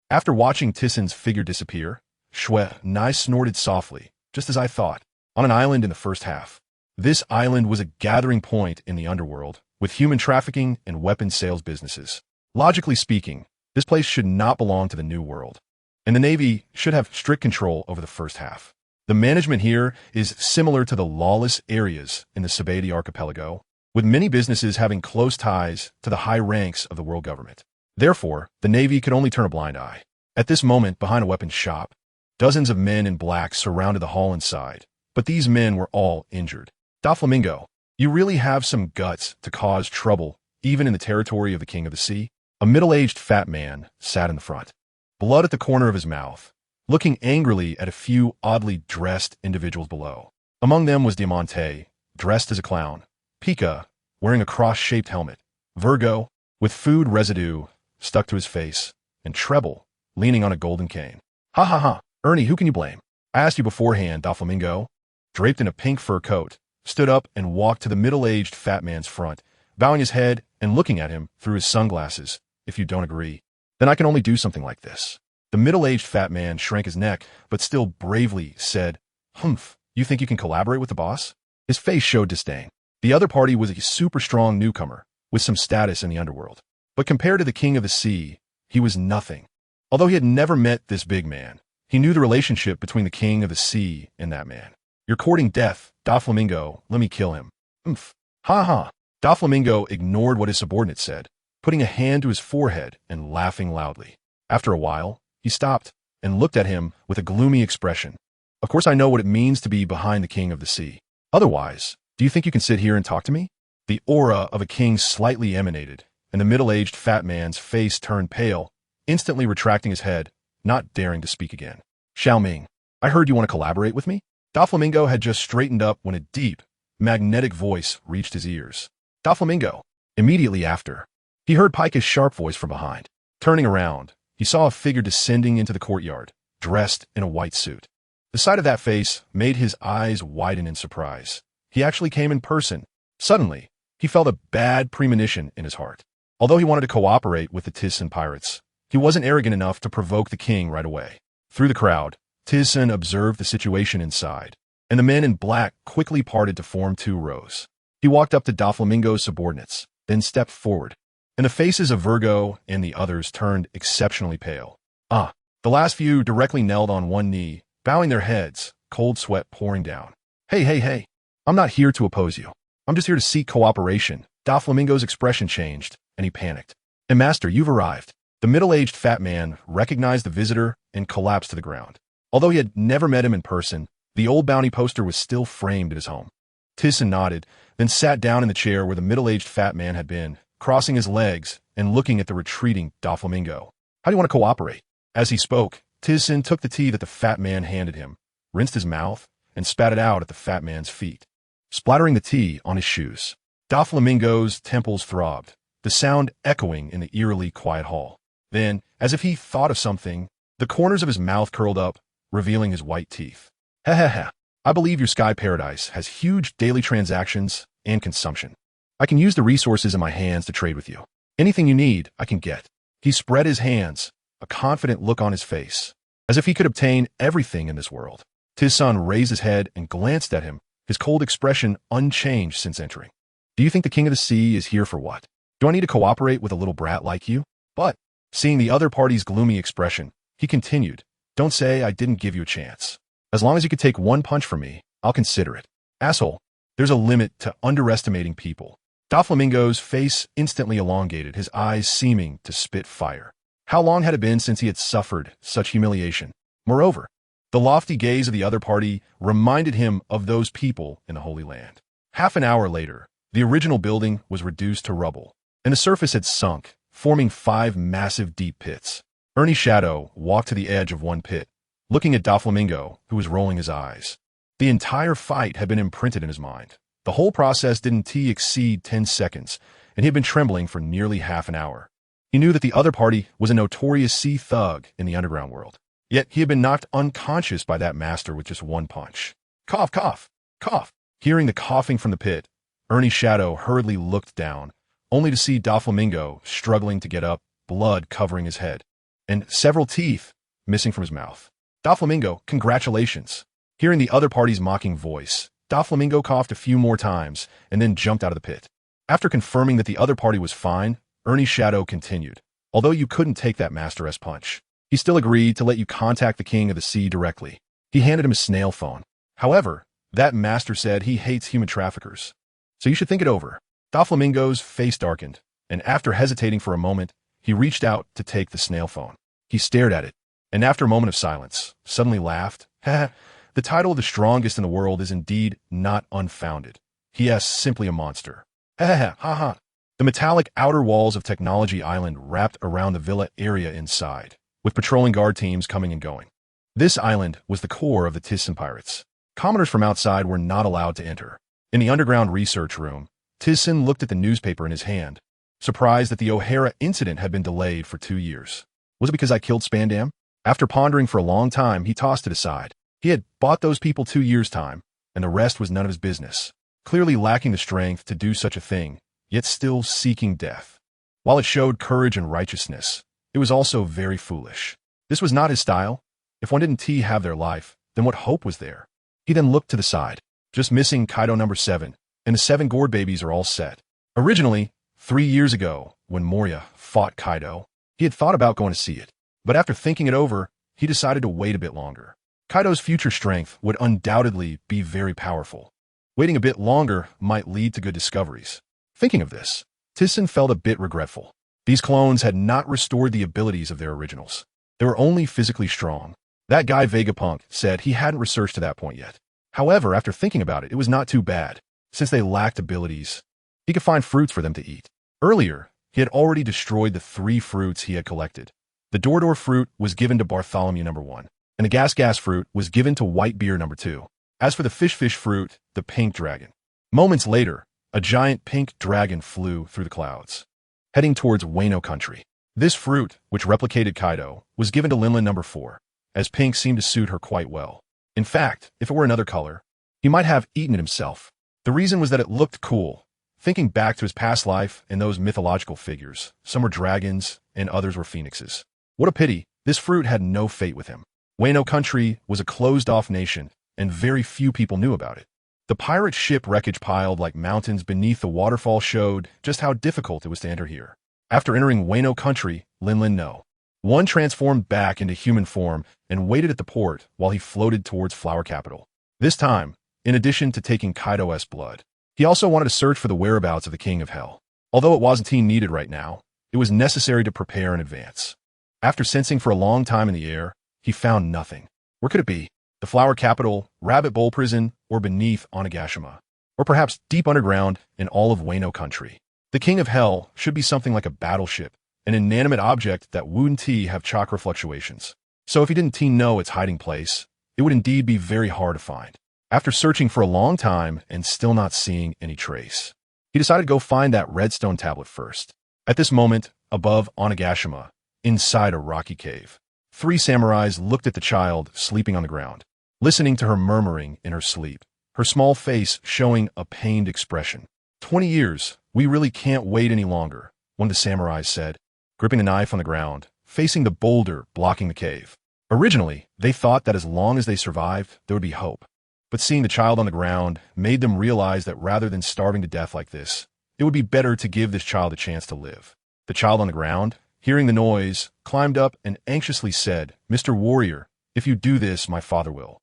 After watching Tissen's figure disappear, Shui Nai snorted softly, just as I thought, on an island in the first half. This island was a gathering point in the underworld, with human trafficking and weapons sales businesses. Logically speaking, this place should not belong to the New World, and the Navy should have strict control over the first half. The management here is similar to the lawless areas in the Sabadi archipelago, with many businesses having close ties to the high ranks of the world government. Therefore, the Navy could only turn a blind eye. At this moment, behind a weapons shop, dozens of men in black surrounded the hall inside, but these men were all injured. Doflamingo, you really have some guts to cause trouble, even in the territory of the King of the Sea? A middle-aged fat man sat in the front, blood at the corner of his mouth, looking angrily at a few oddly dressed individuals below. Among them was Diamante, dressed as a clown, Pika, wearing a cross-shaped helmet, Virgo, with food residue stuck to his face, and Treble, leaning on a golden cane. Ha ha ha, Ernie, who can you blame? I asked you beforehand, Doflamingo, draped in a pink fur coat, stood up and walked to the middle-aged fat man's front, bowing his head and looking at him through his sunglasses. If you don't agree, then I can only do something like this. The middle-aged fat man shrank his neck, but still bravely said, Humph, you think you can collaborate with the boss? His face showed disdain. The other party was a super strong newcomer, with some status in the underworld. But compared to the King of the Sea, he was nothing. Although he had never met this big man, he knew the relationship between the King of the Sea and that man. You're courting death, Doflamingo, let me kill him. Umph. Ha ha. Doflamingo ignored what his subordinate said, putting a hand to his forehead and laughing loudly. After a while, he stopped and looked at him with a gloomy expression. Of course I know what it means to be behind the King of the Sea. Otherwise, do you think you can sit here and talk to me? The aura of a king slightly emanated, and the middle-aged fat man's face turned pale, instantly retracting his head, not daring to speak again. Xiaoming, I heard you want to collaborate with me? Doflamingo had just straightened up when a deep, magnetic voice reached his ears. Doflamingo. Immediately after, he heard Pika's sharp voice from behind. Turning around, he saw a figure descending into the courtyard, dressed in a white suit. The sight of that face made his eyes widen in surprise. He actually came in person. Suddenly, he felt a bad premonition in his heart. Although he wanted to cooperate with the Thyssen pirates, he wasn't arrogant enough to provoke the king right away. Through the crowd, Thyssen observed the situation inside, and the men in black quickly parted to form two rows. He walked up to Doflamingo's subordinates, then stepped forward, and the faces of Virgo and the others turned exceptionally pale. The last few directly knelt on one knee, bowing their heads, cold sweat pouring down. Hey, I'm not here to oppose you. I'm just here to seek cooperation. Doflamingo's expression changed, and he panicked. And master, you've arrived. The middle-aged fat man recognized the visitor and collapsed to the ground. Although he had never met him in person, the old bounty poster was still framed at his home. Thyssen nodded, then sat down in the chair where the middle-aged fat man had been, crossing his legs and looking at the retreating Doflamingo. How do you want to cooperate? As he spoke, Thyssen took the tea that the fat man handed him, rinsed his mouth, and spat it out at the fat man's feet, splattering the tea on his shoes. Doflamingo's temples throbbed, the sound echoing in the eerily quiet hall. Then, as if he thought of something, the corners of his mouth curled up, revealing his white teeth. Ha. I believe your sky paradise has huge daily transactions and consumption. I can use the resources in my hands to trade with you. Anything you need, I can get. He spread his hands, a confident look on his face, as if he could obtain everything in this world. Thyssen raised his head and glanced at him, his cold expression unchanged since entering. Do you think the King of the Sea is here for what? Do I need to cooperate with a little brat like you? But, seeing the other party's gloomy expression, he continued, Don't say I didn't give you a chance. As long as you could take one punch from me, I'll consider it. Asshole, there's a limit to underestimating people. Doflamingo's face instantly elongated, his eyes seeming to spit fire. How long had it been since he had suffered such humiliation? Moreover, the lofty gaze of the other party reminded him of those people in the Holy Land. Half an hour later, the original building was reduced to rubble, and the surface had sunk, forming 5 massive deep pits. Ernie Shadow walked to the edge of one pit, looking at Doflamingo, who was rolling his eyes. The entire fight had been imprinted in his mind. The whole process didn't exceed 10 seconds, and he had been trembling for nearly half an hour. He knew that the other party was a notorious sea thug in the underground world. Yet he had been knocked unconscious by that master with just one punch. Cough, cough, cough. Hearing the coughing from the pit, Ernie's shadow hurriedly looked down, only to see Doflamingo struggling to get up, blood covering his head, and several teeth missing from his mouth. Doflamingo, congratulations. Hearing the other party's mocking voice, Doflamingo coughed a few more times and then jumped out of the pit. After confirming that the other party was fine, Ernie's shadow continued. Although you couldn't take that Master S punch, he still agreed to let you contact the King of the Sea directly. He handed him a snail phone. However, that master said he hates human traffickers. So you should think it over. Doflamingo's face darkened, and after hesitating for a moment, he reached out to take the snail phone. He stared at it, and after a moment of silence, suddenly laughed. Haha, the title of the strongest in the world is indeed not unfounded. He is simply a monster. Ha ha. The metallic outer walls of Technology Island wrapped around the villa area inside, with patrolling guard teams coming and going. This island was the core of the Thyssen pirates. Commoners from outside were not allowed to enter. In the underground research room, Tisen looked at the newspaper in his hand, surprised that the O'Hara incident had been delayed for 2 years. Was it because I killed Spandam? After pondering for a long time, he tossed it aside. He had bought those people 2 years' time, and the rest was none of his business. Clearly lacking the strength to do such a thing, yet still seeking death. While it showed courage and righteousness, it was also very foolish. This was not his style. If one didn't have their life, then what hope was there? He then looked to the side, just missing Kaido number 7, and the 7 gourd babies are all set. Originally, 3 years ago, when Moria fought Kaido, he had thought about going to see it. But after thinking it over, he decided to wait a bit longer. Kaido's future strength would undoubtedly be very powerful. Waiting a bit longer might lead to good discoveries. Thinking of this, Thyssen felt a bit regretful. These clones had not restored the abilities of their originals. They were only physically strong. That guy Vegapunk said he hadn't researched to that point yet. However, after thinking about it, it was not too bad. Since they lacked abilities, he could find fruits for them to eat. Earlier, he had already destroyed the 3 fruits he had collected. The Dordor fruit was given to Bartholomew number 1, and the Gas fruit was given to Whitebeard number 2. As for the Fish fruit, the pink dragon. Moments later, a giant pink dragon flew through the clouds, heading towards Wano country. This fruit, which replicated Kaido, was given to Linlin number 4, as pink seemed to suit her quite well. In fact, if it were another color, he might have eaten it himself. The reason was that it looked cool. Thinking back to his past life and those mythological figures, some were dragons and others were phoenixes. What a pity, this fruit had no fate with him. Wano country was a closed-off nation, and very few people knew about it. The pirate ship wreckage piled like mountains beneath the waterfall showed just how difficult it was to enter here. After entering Wano country, Linlin No. 1 transformed back into human form and waited at the port while he floated towards Flower Capital. This time, in addition to taking Kaido's blood, he also wanted to search for the whereabouts of the King of Hell. Although it wasn't needed right now, it was necessary to prepare in advance. After sensing for a long time in the air, he found nothing. Where could it be? The Flower Capital, Rabbit Bowl Prison, or beneath Onigashima? Or perhaps deep underground in all of Wano country? The King of Hell should be something like a battleship, an inanimate object that wouldn't have chakra fluctuations. So if he didn't know its hiding place, it would indeed be very hard to find. After searching for a long time and still not seeing any trace, he decided to go find that redstone tablet first. At this moment, above Onigashima, inside a rocky cave, 3 samurais looked at the child sleeping on the ground, listening to her murmuring in her sleep, her small face showing a pained expression. 20 years, we really can't wait any longer, one of the samurais said, gripping the knife on the ground, facing the boulder blocking the cave. Originally, they thought that as long as they survived, there would be hope. But seeing the child on the ground made them realize that rather than starving to death like this, it would be better to give this child a chance to live. The child on the ground, hearing the noise, climbed up and anxiously said, "Mr. Warrior, if you do this, my father will.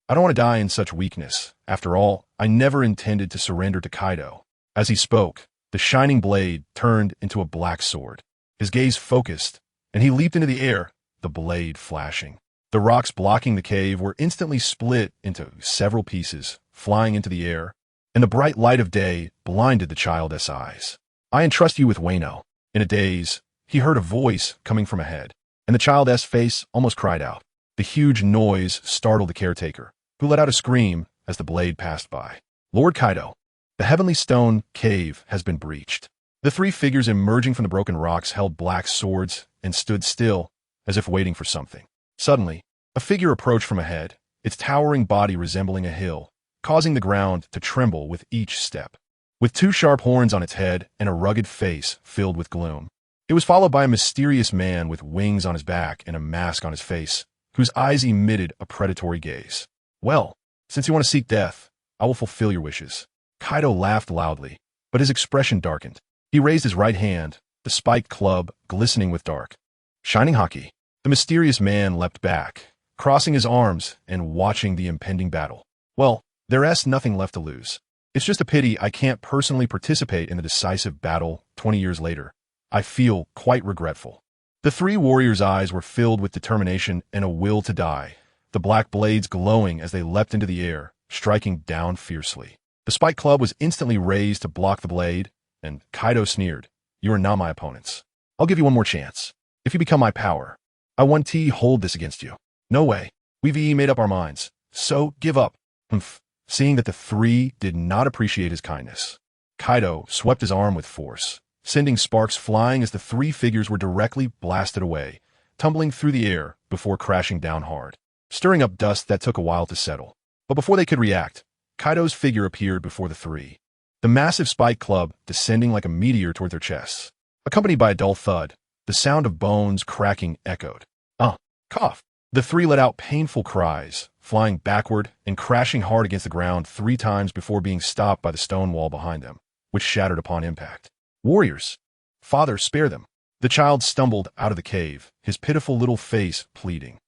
I don't want to die in such weakness. After all, I never intended to surrender to Kaido." As he spoke, the shining blade turned into a black sword. His gaze focused, and he leaped into the air, the blade flashing. The rocks blocking the cave were instantly split into several pieces, flying into the air, and the bright light of day blinded the child's eyes. "I entrust you with Wano." In a daze, he heard a voice coming from ahead, and the child's face almost cried out. The huge noise startled the caretaker, who let out a scream as the blade passed by. "Lord Kaido, the Heavenly Stone Cave has been breached." The 3 figures emerging from the broken rocks held black swords and stood still, as if waiting for something. Suddenly, a figure approached from ahead, its towering body resembling a hill, causing the ground to tremble with each step. with two sharp horns on its head and a rugged face filled with gloom. It was followed by a mysterious man with wings on his back and a mask on his face, whose eyes emitted a predatory gaze. Well, since you want to seek death, I will fulfill your wishes. Kaido laughed loudly, but his expression darkened. He raised his right hand, the spiked club glistening with dark, shining haki. The mysterious man leapt back, crossing his arms and watching the impending battle. Well, there's nothing left to lose. It's just a pity I can't personally participate in the decisive battle 20 years later. I feel quite regretful. The three warriors' eyes were filled with determination and a will to die, the black blades glowing as they leapt into the air, striking down fiercely. The spike club was instantly raised to block the blade, and Kaido sneered, "You are not my opponents. I'll give you one more chance. If you become my power, I want to hold this against you." "No way. We've made up our minds. So give up." Humph. Seeing that the three did not appreciate his kindness, Kaido swept his arm with force, sending sparks flying as the three figures were directly blasted away, tumbling through the air before crashing down hard, stirring up dust that took a while to settle. But before they could react, Kaido's figure appeared before the three, the massive spike club descending like a meteor toward their chests. Accompanied by a dull thud, the sound of bones cracking echoed. Cough. The three let out painful cries, flying backward and crashing hard against the ground 3 times before being stopped by the stone wall behind them, which shattered upon impact. "Warriors! Father, spare them!" The child stumbled out of the cave, his pitiful little face pleading.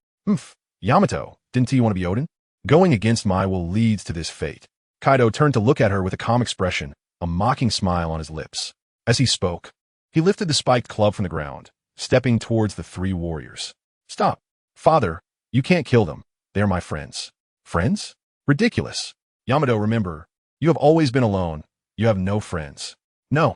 Yamato, didn't you want to be Odin? Going against my will leads to this fate." Kaido turned to look at her with a calm expression, a mocking smile on his lips. As he spoke, he lifted the spiked club from the ground, stepping towards the three warriors. "Stop. Father, you can't kill them. They are my friends." "Friends? Ridiculous. Yamato, remember, you have always been alone. You have no friends." "No."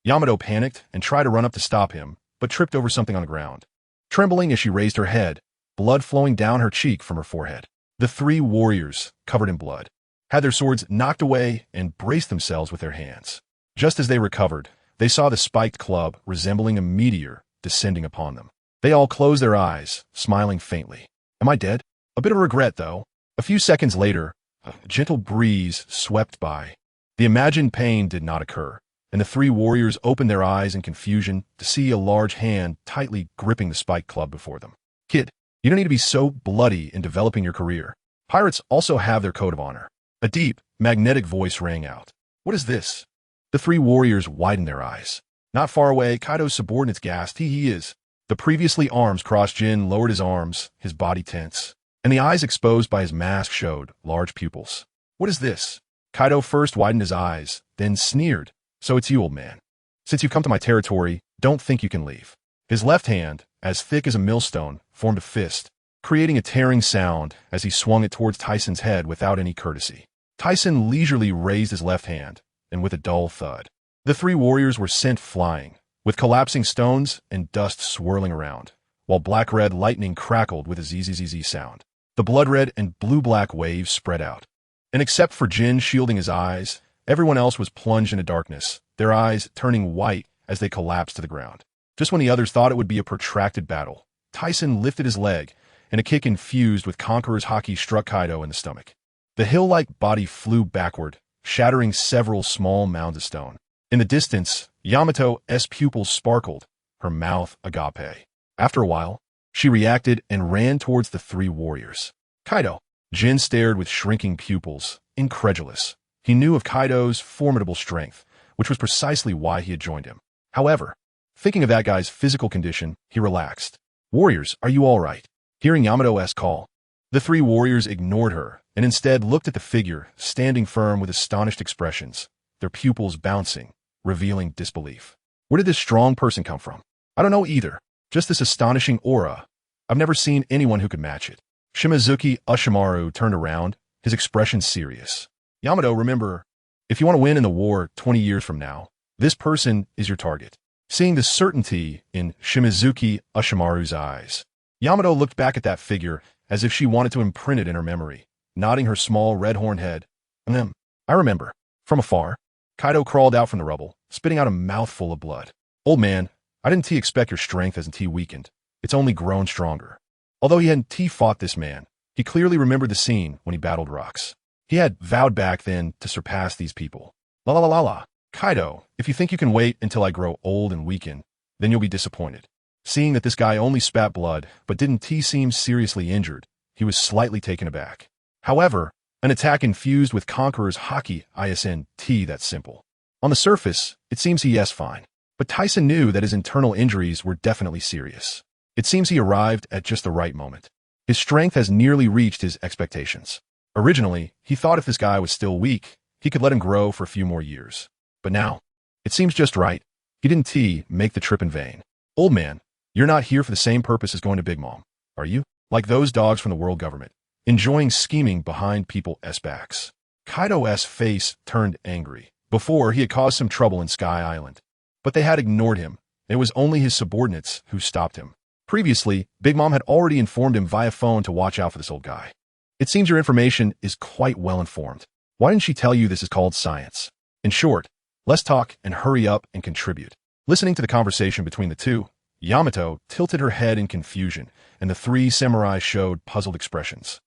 Yamato panicked and tried to run up to stop him, but tripped over something on the ground, trembling as she raised her head, blood flowing down her cheek from her forehead. The three warriors, covered in blood, had their swords knocked away and braced themselves with their hands. Just as they recovered, they saw the spiked club resembling a meteor descending upon them. They all closed their eyes, smiling faintly. "Am I dead?" A bit of regret, though. A few seconds later, a gentle breeze swept by. The imagined pain did not occur, and the three warriors opened their eyes in confusion to see a large hand tightly gripping the spiked club before them. "Kid, you don't need to be so bloody in developing your career. Pirates also have their code of honor." A deep, magnetic voice rang out. "What is this?" The three warriors widened their eyes. Not far away, Kaido's subordinates gasped, He is." The previously arms-crossed Jin lowered his arms, his body tense, and the eyes exposed by his mask showed large pupils. "What is this?" Kaido first widened his eyes, then sneered. "So it's you, old man. Since you've come to my territory, don't think you can leave." His left hand, as thick as a millstone, formed a fist, creating a tearing sound as he swung it towards Tyson's head without any courtesy. Tyson leisurely raised his left hand, and with a dull thud, the three warriors were sent flying, with collapsing stones and dust swirling around, while black-red lightning crackled with a zzz sound. The blood-red and blue-black waves spread out, and except for Jin shielding his eyes, everyone else was plunged into darkness, their eyes turning white as they collapsed to the ground. Just when the others thought it would be a protracted battle, Tyson lifted his leg, and a kick infused with Conqueror's haki struck Kaido in the stomach. The hill-like body flew backward, shattering several small mounds of stone. In the distance, Yamato's pupils sparkled, her mouth agape. After a while, she reacted and ran towards the three warriors. "Kaido." Jin stared with shrinking pupils, incredulous. He knew of Kaido's formidable strength, which was precisely why he had joined him. However, thinking of that guy's physical condition, he relaxed. "Warriors, are you all right?" Hearing Yamato's call, the three warriors ignored her and instead looked at the figure, standing firm with astonished expressions, their pupils bouncing, revealing disbelief. "Where did this strong person come from?" "I don't know either. Just this astonishing aura. I've never seen anyone who could match it." Shimazuki Ushimaru turned around, his expression serious. "Yamato, remember, if you want to win in the war 20 years from now, this person is your target." Seeing the certainty in Shimazuki Ushimaru's eyes, Yamato looked back at that figure as if she wanted to imprint it in her memory, nodding her small red-horned head. "I remember." From afar, Kaido crawled out from the rubble, spitting out a mouthful of blood. "Old man, I didn't expect your strength hasn't weakened. It's only grown stronger." Although he hadn't fought this man, he clearly remembered the scene when he battled rocks. He had vowed back then to surpass these people. La la la la la. Kaido, if you think you can wait until I grow old and weaken, then you'll be disappointed. Seeing that this guy only spat blood but didn't seem seriously injured, he was slightly taken aback. However, an attack infused with Conqueror's Haki isn't that simple. On the surface, it seems he's fine. But Tyson knew that his internal injuries were definitely serious. It seems he arrived at just the right moment. His strength has nearly reached his expectations. Originally, he thought if this guy was still weak, he could let him grow for a few more years. But now, it seems just right. He didn't make the trip in vain. Old man, you're not here for the same purpose as going to Big Mom, are you? Like those dogs from the world government, enjoying scheming behind people's backs. Kaido's face turned angry. Before, he had caused some trouble in Sky Island. But they had ignored him. It was only his subordinates who stopped him. Previously, Big Mom had already informed him via phone to watch out for this old guy. It seems your information is quite well informed. Why didn't she tell you this is called science? In short, let's talk and hurry up and contribute. Listening to the conversation between the two, Yamato tilted her head in confusion, and the three samurai showed puzzled expressions.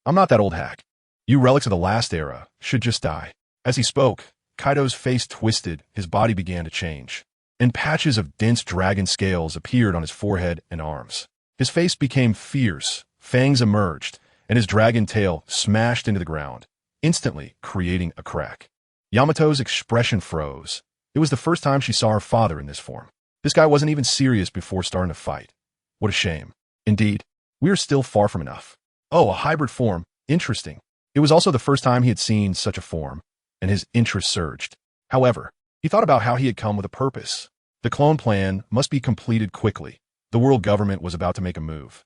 I'm not that old hack. You relics of the last era should just die. As he spoke, Kaido's face twisted, his body began to change, and patches of dense dragon scales appeared on his forehead and arms. His face became fierce, fangs emerged, and his dragon tail smashed into the ground, instantly creating a crack. Yamato's expression froze. It was the first time she saw her father in this form. This guy wasn't even serious before starting to fight. What a shame. Indeed, we are still far from enough. Oh, a hybrid form. Interesting. It was also the first time he had seen such a form, and his interest surged. However, he thought about how he had come with a purpose. The clone plan must be completed quickly. The world government was about to make a move.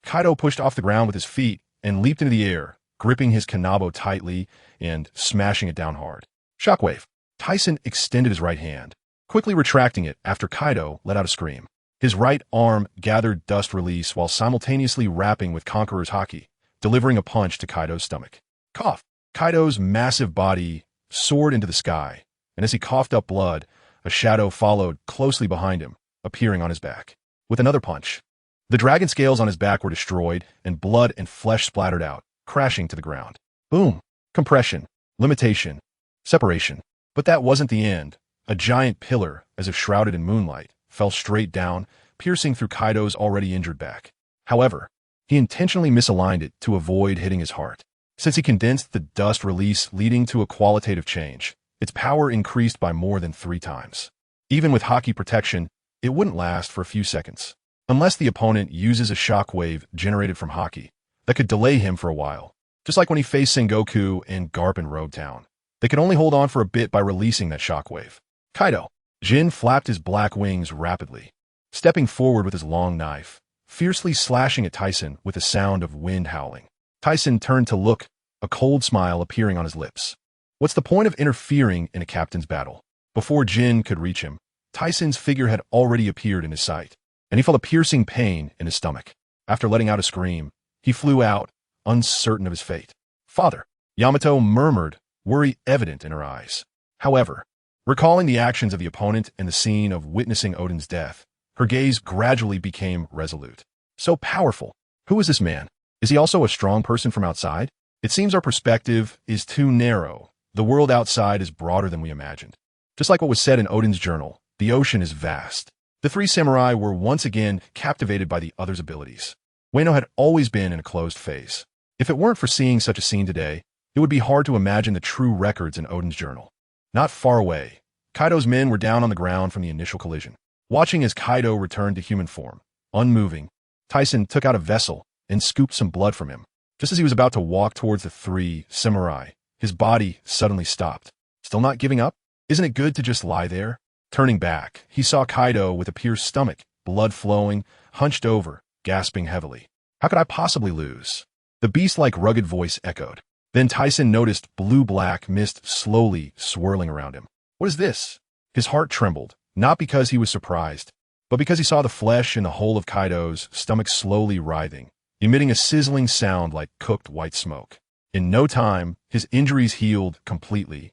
Kaido pushed off the ground with his feet and leaped into the air, gripping his kanabo tightly and smashing it down hard. Shockwave. Tyson extended his right hand, quickly retracting it after Kaido let out a scream. His right arm gathered dust release while simultaneously rapping with Conqueror's Haki, delivering a punch to Kaido's stomach. Cough. Kaido's massive body soared into the sky, and as he coughed up blood, a shadow followed closely behind him, appearing on his back. With another punch, the dragon scales on his back were destroyed, and blood and flesh splattered out, crashing to the ground. Boom. Compression. Limitation. Separation. But that wasn't the end. A giant pillar, as if shrouded in moonlight, fell straight down, piercing through Kaido's already injured back. However, he intentionally misaligned it to avoid hitting his heart. Since he condensed the dust release leading to a qualitative change, its power increased by more than 3 times. Even with Haki protection, it wouldn't last for a few seconds, unless the opponent uses a shockwave generated from Haki that could delay him for a while. Just like when he faced Sengoku and Garp in Road Town. They could only hold on for a bit by releasing that shockwave. Kaido. Jin flapped his black wings rapidly, stepping forward with his long knife, fiercely slashing at Tyson with the sound of wind howling. Tyson turned to look, a cold smile appearing on his lips. What's the point of interfering in a captain's battle? Before Jin could reach him, Tyson's figure had already appeared in his sight, and he felt a piercing pain in his stomach. After letting out a scream, he flew out, uncertain of his fate. Father. Yamato murmured, worry evident in her eyes. However, recalling the actions of the opponent and the scene of witnessing Odin's death, her gaze gradually became resolute. So powerful. Who is this man? Is he also a strong person from outside? It seems our perspective is too narrow. The world outside is broader than we imagined. Just like what was said in Odin's journal, the ocean is vast. The 3 samurai were once again captivated by the other's abilities. Wano had always been in a closed phase. If it weren't for seeing such a scene today, it would be hard to imagine the true records in Odin's journal. Not far away, Kaido's men were down on the ground from the initial collision. Watching as Kaido returned to human form, unmoving, Tyson took out a vessel and scooped some blood from him. Just as he was about to walk towards the 3 samurai, his body suddenly stopped. Still not giving up? Isn't it good to just lie there? Turning back, he saw Kaido with a pierced stomach, blood flowing, hunched over, gasping heavily. How could I possibly lose? The beast-like rugged voice echoed. Then Tyson noticed blue-black mist slowly swirling around him. What is this? His heart trembled, not because he was surprised, but because he saw the flesh in the whole of Kaido's stomach slowly writhing, emitting a sizzling sound like cooked white smoke. In no time, his injuries healed completely.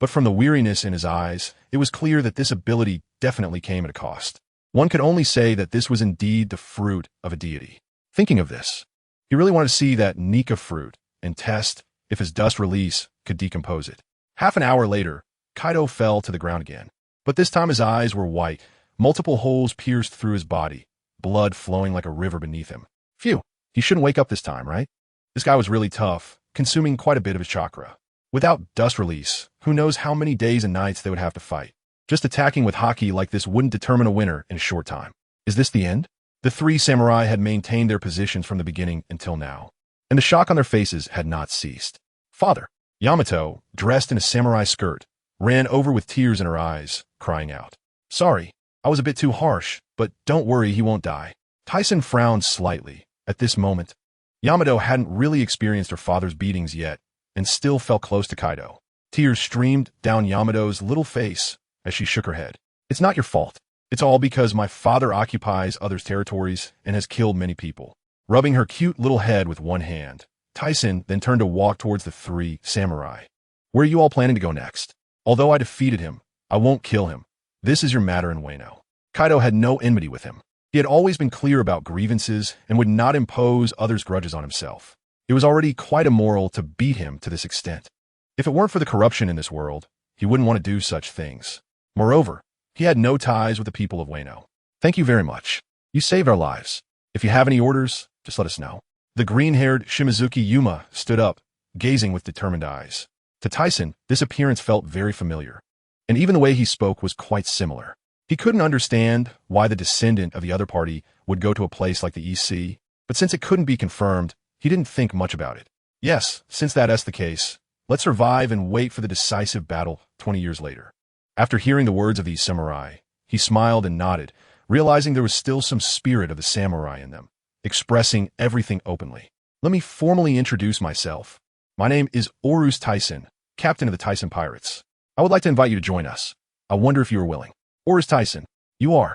But from the weariness in his eyes, it was clear that this ability definitely came at a cost. One could only say that this was indeed the fruit of a deity. Thinking of this, he really wanted to see that Nika fruit and test if his dust release could decompose it. Half an hour later, Kaido fell to the ground again. But this time his eyes were white, multiple holes pierced through his body, blood flowing like a river beneath him. Phew, he shouldn't wake up this time, right? This guy was really tough, consuming quite a bit of his chakra. Without dust release, who knows how many days and nights they would have to fight. Just attacking with haki like this wouldn't determine a winner in a short time. Is this the end? The three samurai had maintained their positions from the beginning until now, and the shock on their faces had not ceased. Father! Yamato, dressed in a samurai skirt, ran over with tears in her eyes, crying out. Sorry, I was a bit too harsh, but don't worry, he won't die. Tisen frowned slightly. At this moment, Yamato hadn't really experienced her father's beatings yet, and still felt close to Kaido. Tears streamed down Yamato's little face as she shook her head. It's not your fault. It's all because my father occupies others' territories and has killed many people. Rubbing her cute little head with one hand, Tisen then turned to walk towards the three samurai. Where are you all planning to go next? Although I defeated him, I won't kill him. This is your matter in Wano. Kaido had no enmity with him. He had always been clear about grievances and would not impose others' grudges on himself. It was already quite immoral to beat him to this extent. If it weren't for the corruption in this world, he wouldn't want to do such things. Moreover, he had no ties with the people of Wano. Thank you very much. You saved our lives. If you have any orders, just let us know. The green-haired Shimizuki Yuma stood up, gazing with determined eyes. To Tisen, this appearance felt very familiar, and even the way he spoke was quite similar. He couldn't understand why the descendant of the other party would go to a place like the EC, but since it couldn't be confirmed, he didn't think much about it. Yes, since that's the case, let's survive and wait for the decisive battle 20 years later. After hearing the words of these samurai, he smiled and nodded, realizing there was still some spirit of the samurai in them, expressing everything openly. Let me formally introduce myself. My name is Ols Tisen, captain of the Thyssen Pirates. I would like to invite you to join us. I wonder if you are willing. Ols Tisen, you are.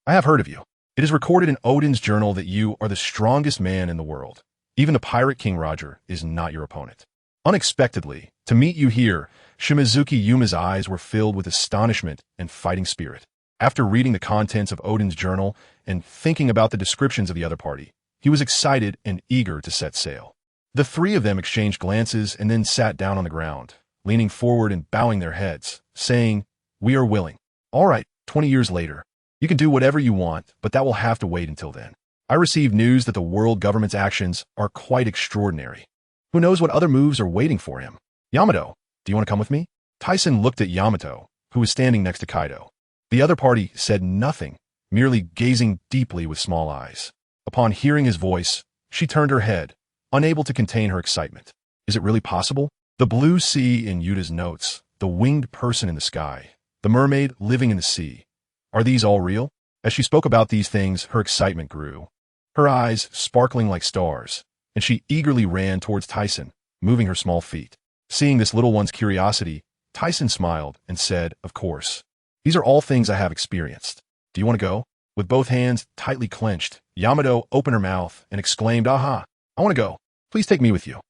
I have heard of you. It is recorded in Odin's journal that you are the strongest man in the world. Even the pirate King Roger is not your opponent. Unexpectedly, to meet you here, Shimizuki Yuma's eyes were filled with astonishment and fighting spirit. After reading the contents of Odin's journal and thinking about the descriptions of the other party, he was excited and eager to set sail. The three of them exchanged glances and then sat down on the ground, leaning forward and bowing their heads, saying, "We are willing." All right, 20 years later. You can do whatever you want, but that will have to wait until then. I received news that the world government's actions are quite extraordinary. Who knows what other moves are waiting for him? Yamato, do you want to come with me? Tisen looked at Yamato, who was standing next to Kaido. The other party said nothing, merely gazing deeply with small eyes. Upon hearing his voice, she turned her head, unable to contain her excitement. Is it really possible? The blue sea in Yuta's notes, the winged person in the sky, the mermaid living in the sea. Are these all real? As she spoke about these things, her excitement grew, her eyes sparkling like stars, and she eagerly ran towards Tisen, moving her small feet. Seeing this little one's curiosity, Tisen smiled and said, "Of course. These are all things I have experienced. Do you want to go?" With both hands tightly clenched, Yamato opened her mouth and exclaimed, "Aha! I want to go. Please take me with you."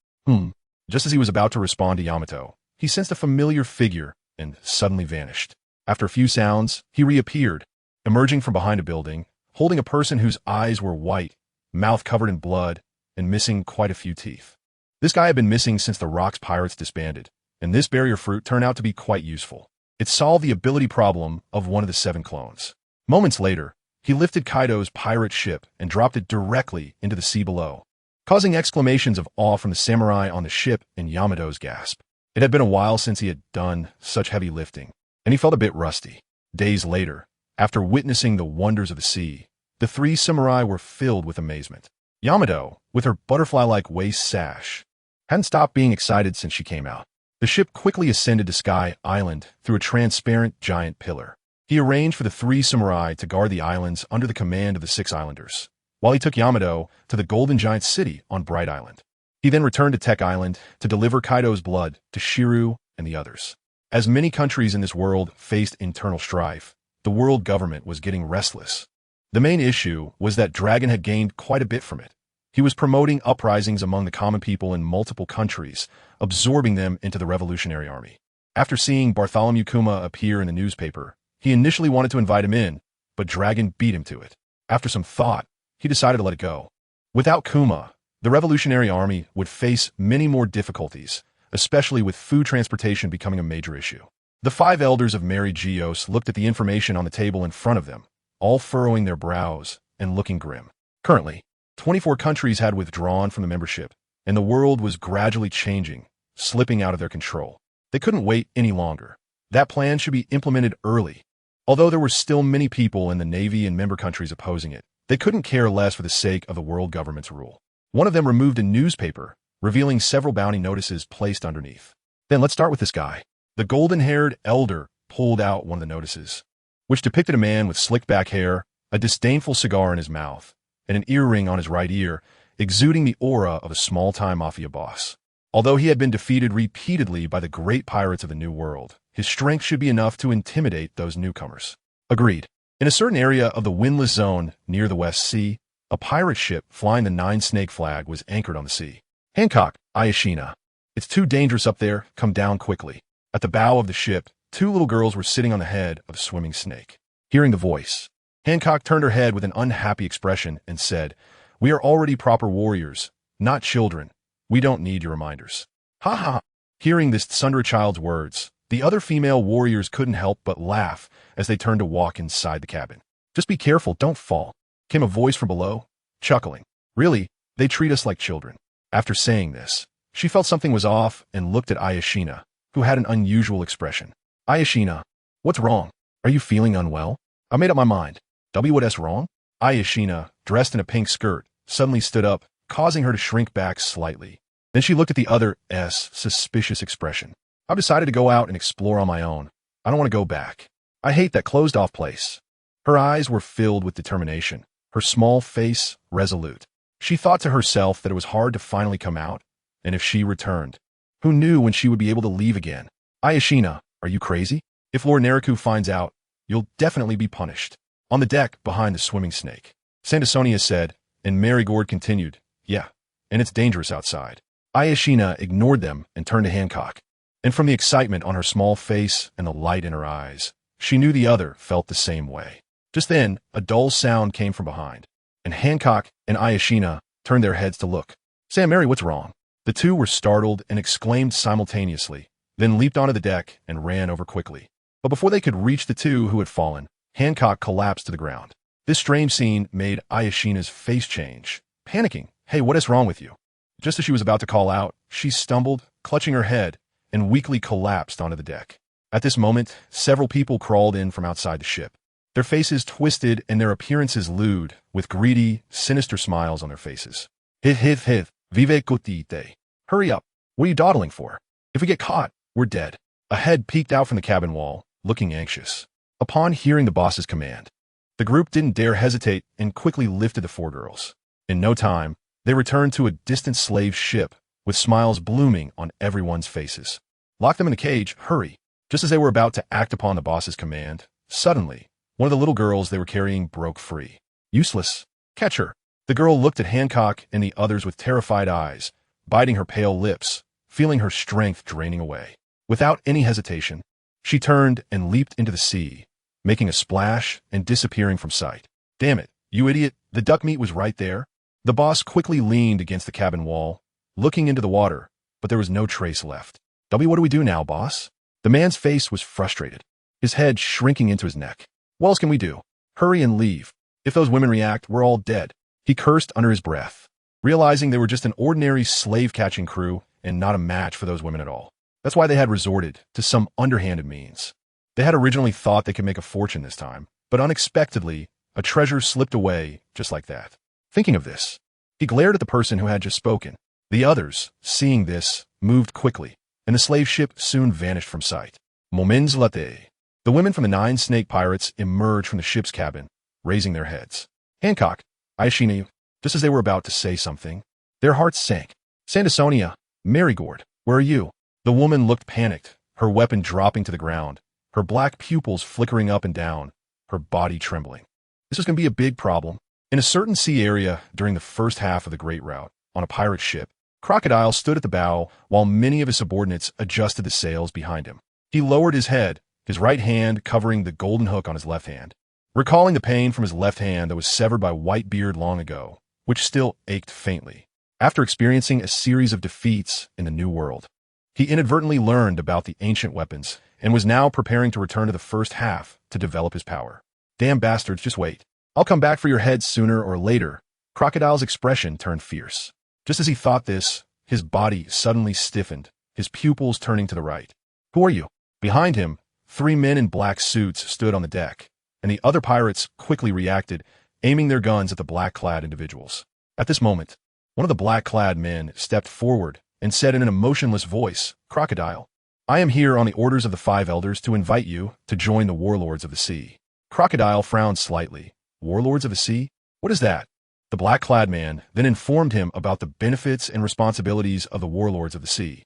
Just as he was about to respond to Yamato, he sensed a familiar figure and suddenly vanished. After a few sounds, he reappeared, emerging from behind a building, holding a person whose eyes were white, mouth covered in blood, and missing quite a few teeth. This guy had been missing since the Rocks Pirates disbanded, and this barrier fruit turned out to be quite useful. It solved the ability problem of one of the 7 clones. Moments later, he lifted Kaido's pirate ship and dropped it directly into the sea below, causing exclamations of awe from the samurai on the ship and Yamato's gasp. It had been a while since he had done such heavy lifting, and he felt a bit rusty. Days later, after witnessing the wonders of the sea, the 3 samurai were filled with amazement. Yamato, with her butterfly-like waist sash, hadn't stopped being excited since she came out. The ship quickly ascended to Sky Island through a transparent giant pillar. He arranged for the 3 samurai to guard the islands under the command of the 6 islanders, while he took Yamato to the Golden Giant City on Bright Island. He then returned to Tech Island to deliver Kaido's blood to Shiru and the others. As many countries in this world faced internal strife, the world government was getting restless. The main issue was that Dragon had gained quite a bit from it. He was promoting uprisings among the common people in multiple countries, absorbing them into the Revolutionary Army. After seeing Bartholomew Kuma appear in the newspaper, he initially wanted to invite him in, but Dragon beat him to it. After some thought, he decided to let it go. Without Kuma, the Revolutionary Army would face many more difficulties, especially with food transportation becoming a major issue. The 5 elders of Mary Geos looked at the information on the table in front of them, all furrowing their brows and looking grim. Currently, 24 countries had withdrawn from the membership, and the world was gradually changing, slipping out of their control. They couldn't wait any longer. That plan should be implemented early. Although there were still many people in the Navy and member countries opposing it, they couldn't care less for the sake of the world government's rule. One of them removed a newspaper, revealing several bounty notices placed underneath. Then let's start with this guy. The golden-haired elder pulled out one of the notices, which depicted a man with slicked back hair, a disdainful cigar in his mouth, and an earring on his right ear, exuding the aura of a small-time mafia boss. Although he had been defeated repeatedly by the great pirates of the New World, his strength should be enough to intimidate those newcomers. Agreed. In a certain area of the windless zone near the West Sea, a pirate ship flying the 9-snake flag was anchored on the sea. Hancock, Ayashina. It's too dangerous up there. Come down quickly. At the bow of the ship, 2 little girls were sitting on the head of a swimming snake. Hearing the voice, Hancock turned her head with an unhappy expression and said, "We are already proper warriors, not children. We don't need your reminders." Ha ha! Hearing this Tsundere child's words, the other female warriors couldn't help but laugh as they turned to walk inside the cabin. "Just be careful, don't fall," came a voice from below, chuckling. "Really, they treat us like children." After saying this, she felt something was off and looked at Ayashina, who had an unusual expression. "Ayashina, what's wrong? Are you feeling unwell?" "I made up my mind." "What's wrong?" Ayashina, dressed in a pink skirt, suddenly stood up, causing her to shrink back slightly. Then she looked at the other's suspicious expression. "I've decided to go out and explore on my own. I don't want to go back. I hate that closed-off place." Her eyes were filled with determination, her small face resolute. She thought to herself that it was hard to finally come out, and if she returned, who knew when she would be able to leave again? "Ayashina, are you crazy? If Lord Neriku finds out, you'll definitely be punished." On the deck behind the swimming snake, Sandasonia said, and Marigord continued, "Yeah, and it's dangerous outside." Ayashina ignored them and turned to Hancock. And from the excitement on her small face and the light in her eyes, she knew the other felt the same way. Just then, a dull sound came from behind, and Hancock and Ayashina turned their heads to look. "Sam, Mary, what's wrong?" The two were startled and exclaimed simultaneously, then leaped onto the deck and ran over quickly. But before they could reach the two who had fallen, Hancock collapsed to the ground. This strange scene made Ayashina's face change. Panicking, "Hey, what is wrong with you?" Just as she was about to call out, she stumbled, clutching her head, and weakly collapsed onto the deck. At this moment, several people crawled in from outside the ship. Their faces twisted and their appearances lewd, with greedy, sinister smiles on their faces. Hith, vive cotite. Hurry up. What are you dawdling for? If we get caught, we're dead." A head peeked out from the cabin wall, looking anxious. Upon hearing the boss's command, the group didn't dare hesitate and quickly lifted the 4 girls. In no time, they returned to a distant slave ship, with smiles blooming on everyone's faces. "Lock them in a cage, hurry." Just as they were about to act upon the boss's command, suddenly, one of the little girls they were carrying broke free. "Useless. Catch her." The girl looked at Hancock and the others with terrified eyes, biting her pale lips, feeling her strength draining away. Without any hesitation, she turned and leaped into the sea, making a splash and disappearing from sight. "Damn it, you idiot, the duck meat was right there." The boss quickly leaned against the cabin wall, looking into the water, but there was no trace left. "What do we do now, boss?" The man's face was frustrated, his head shrinking into his neck. "What else can we do? Hurry and leave. If those women react, we're all dead." He cursed under his breath, realizing they were just an ordinary slave-catching crew and not a match for those women at all. That's why they had resorted to some underhanded means. They had originally thought they could make a fortune this time, but unexpectedly, a treasure slipped away just like that. Thinking of this, he glared at the person who had just spoken. The others, seeing this, moved quickly, and the slave ship soon vanished from sight. Moments later, the women from the 9-snake pirates emerged from the ship's cabin, raising their heads. Hancock, Ayashina, just as they were about to say something, their hearts sank. "Sandasonia, Marigord, where are you?" The woman looked panicked, her weapon dropping to the ground, her black pupils flickering up and down, her body trembling. This was going to be a big problem. In a certain sea area during the first half of the Great Rout, on a pirate ship, Crocodile stood at the bow while many of his subordinates adjusted the sails behind him. He lowered his head, his right hand covering the golden hook on his left hand, recalling the pain from his left hand that was severed by Whitebeard long ago, which still ached faintly. After experiencing a series of defeats in the New World, he inadvertently learned about the ancient weapons and was now preparing to return to the first half to develop his power. Damn bastards, just wait. I'll come back for your heads sooner or later. Crocodile's expression turned fierce. Just as he thought this, his body suddenly stiffened, his pupils turning to the right. Who are you? Behind him, 3 men in black suits stood on the deck, and the other pirates quickly reacted, aiming their guns at the black-clad individuals. At this moment, one of the black-clad men stepped forward and said in an emotionless voice, Crocodile, I am here on the orders of the 5 elders to invite you to join the warlords of the sea. Crocodile frowned slightly. Warlords of the sea? What is that? The black-clad man then informed him about the benefits and responsibilities of the warlords of the sea.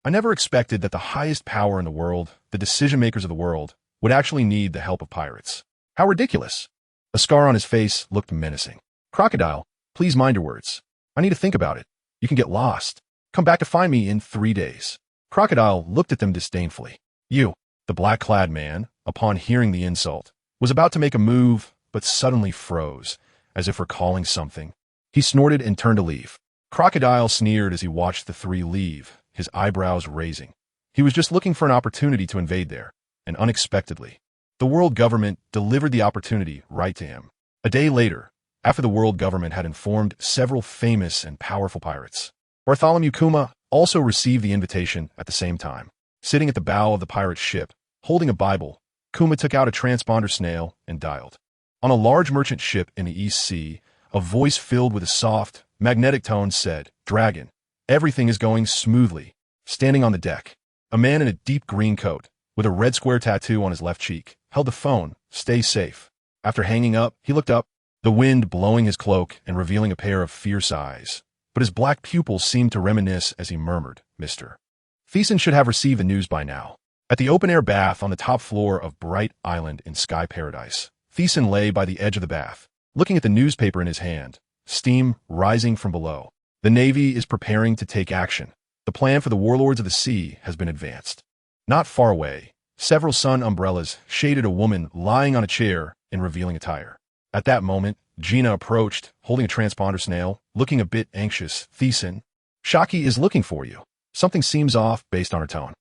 I never expected that the highest power in the world, the decision-makers of the world, would actually need the help of pirates. How ridiculous. A scar on his face looked menacing. Crocodile, please mind your words. I need to think about it. You can get lost. Come back to find me in 3 days. Crocodile looked at them disdainfully. You, the black-clad man, upon hearing the insult, was about to make a move, but suddenly froze, as if recalling something. He snorted and turned to leave. Crocodile sneered as he watched the 3 leave, his eyebrows raising. He was just looking for an opportunity to invade there, and unexpectedly, the world government delivered the opportunity right to him. A day later, after the world government had informed several famous and powerful pirates, Bartholomew Kuma also received the invitation at the same time. Sitting at the bow of the pirate ship, holding a Bible, Kuma took out a transponder snail and dialed. On a large merchant ship in the East Sea, a voice filled with a soft, magnetic tone said, Dragon, everything is going smoothly. Standing on the deck, a man in a deep green coat, with a red square tattoo on his left cheek, held the phone. Stay safe. After hanging up, he looked up, the wind blowing his cloak and revealing a pair of fierce eyes. But his black pupils seemed to reminisce as he murmured, Mr. Thyssen should have received the news by now. At the open-air bath on the top floor of Bright Island in Sky Paradise, Thyssen lay by the edge of the bath, looking at the newspaper in his hand, steam rising from below. The Navy is preparing to take action. The plan for the warlords of the sea has been advanced. Not far away, several sun umbrellas shaded a woman lying on a chair in revealing attire. At that moment, Gina approached, holding a transponder snail, looking a bit anxious. Thyssen, Shaki is looking for you. Something seems off based on her tone.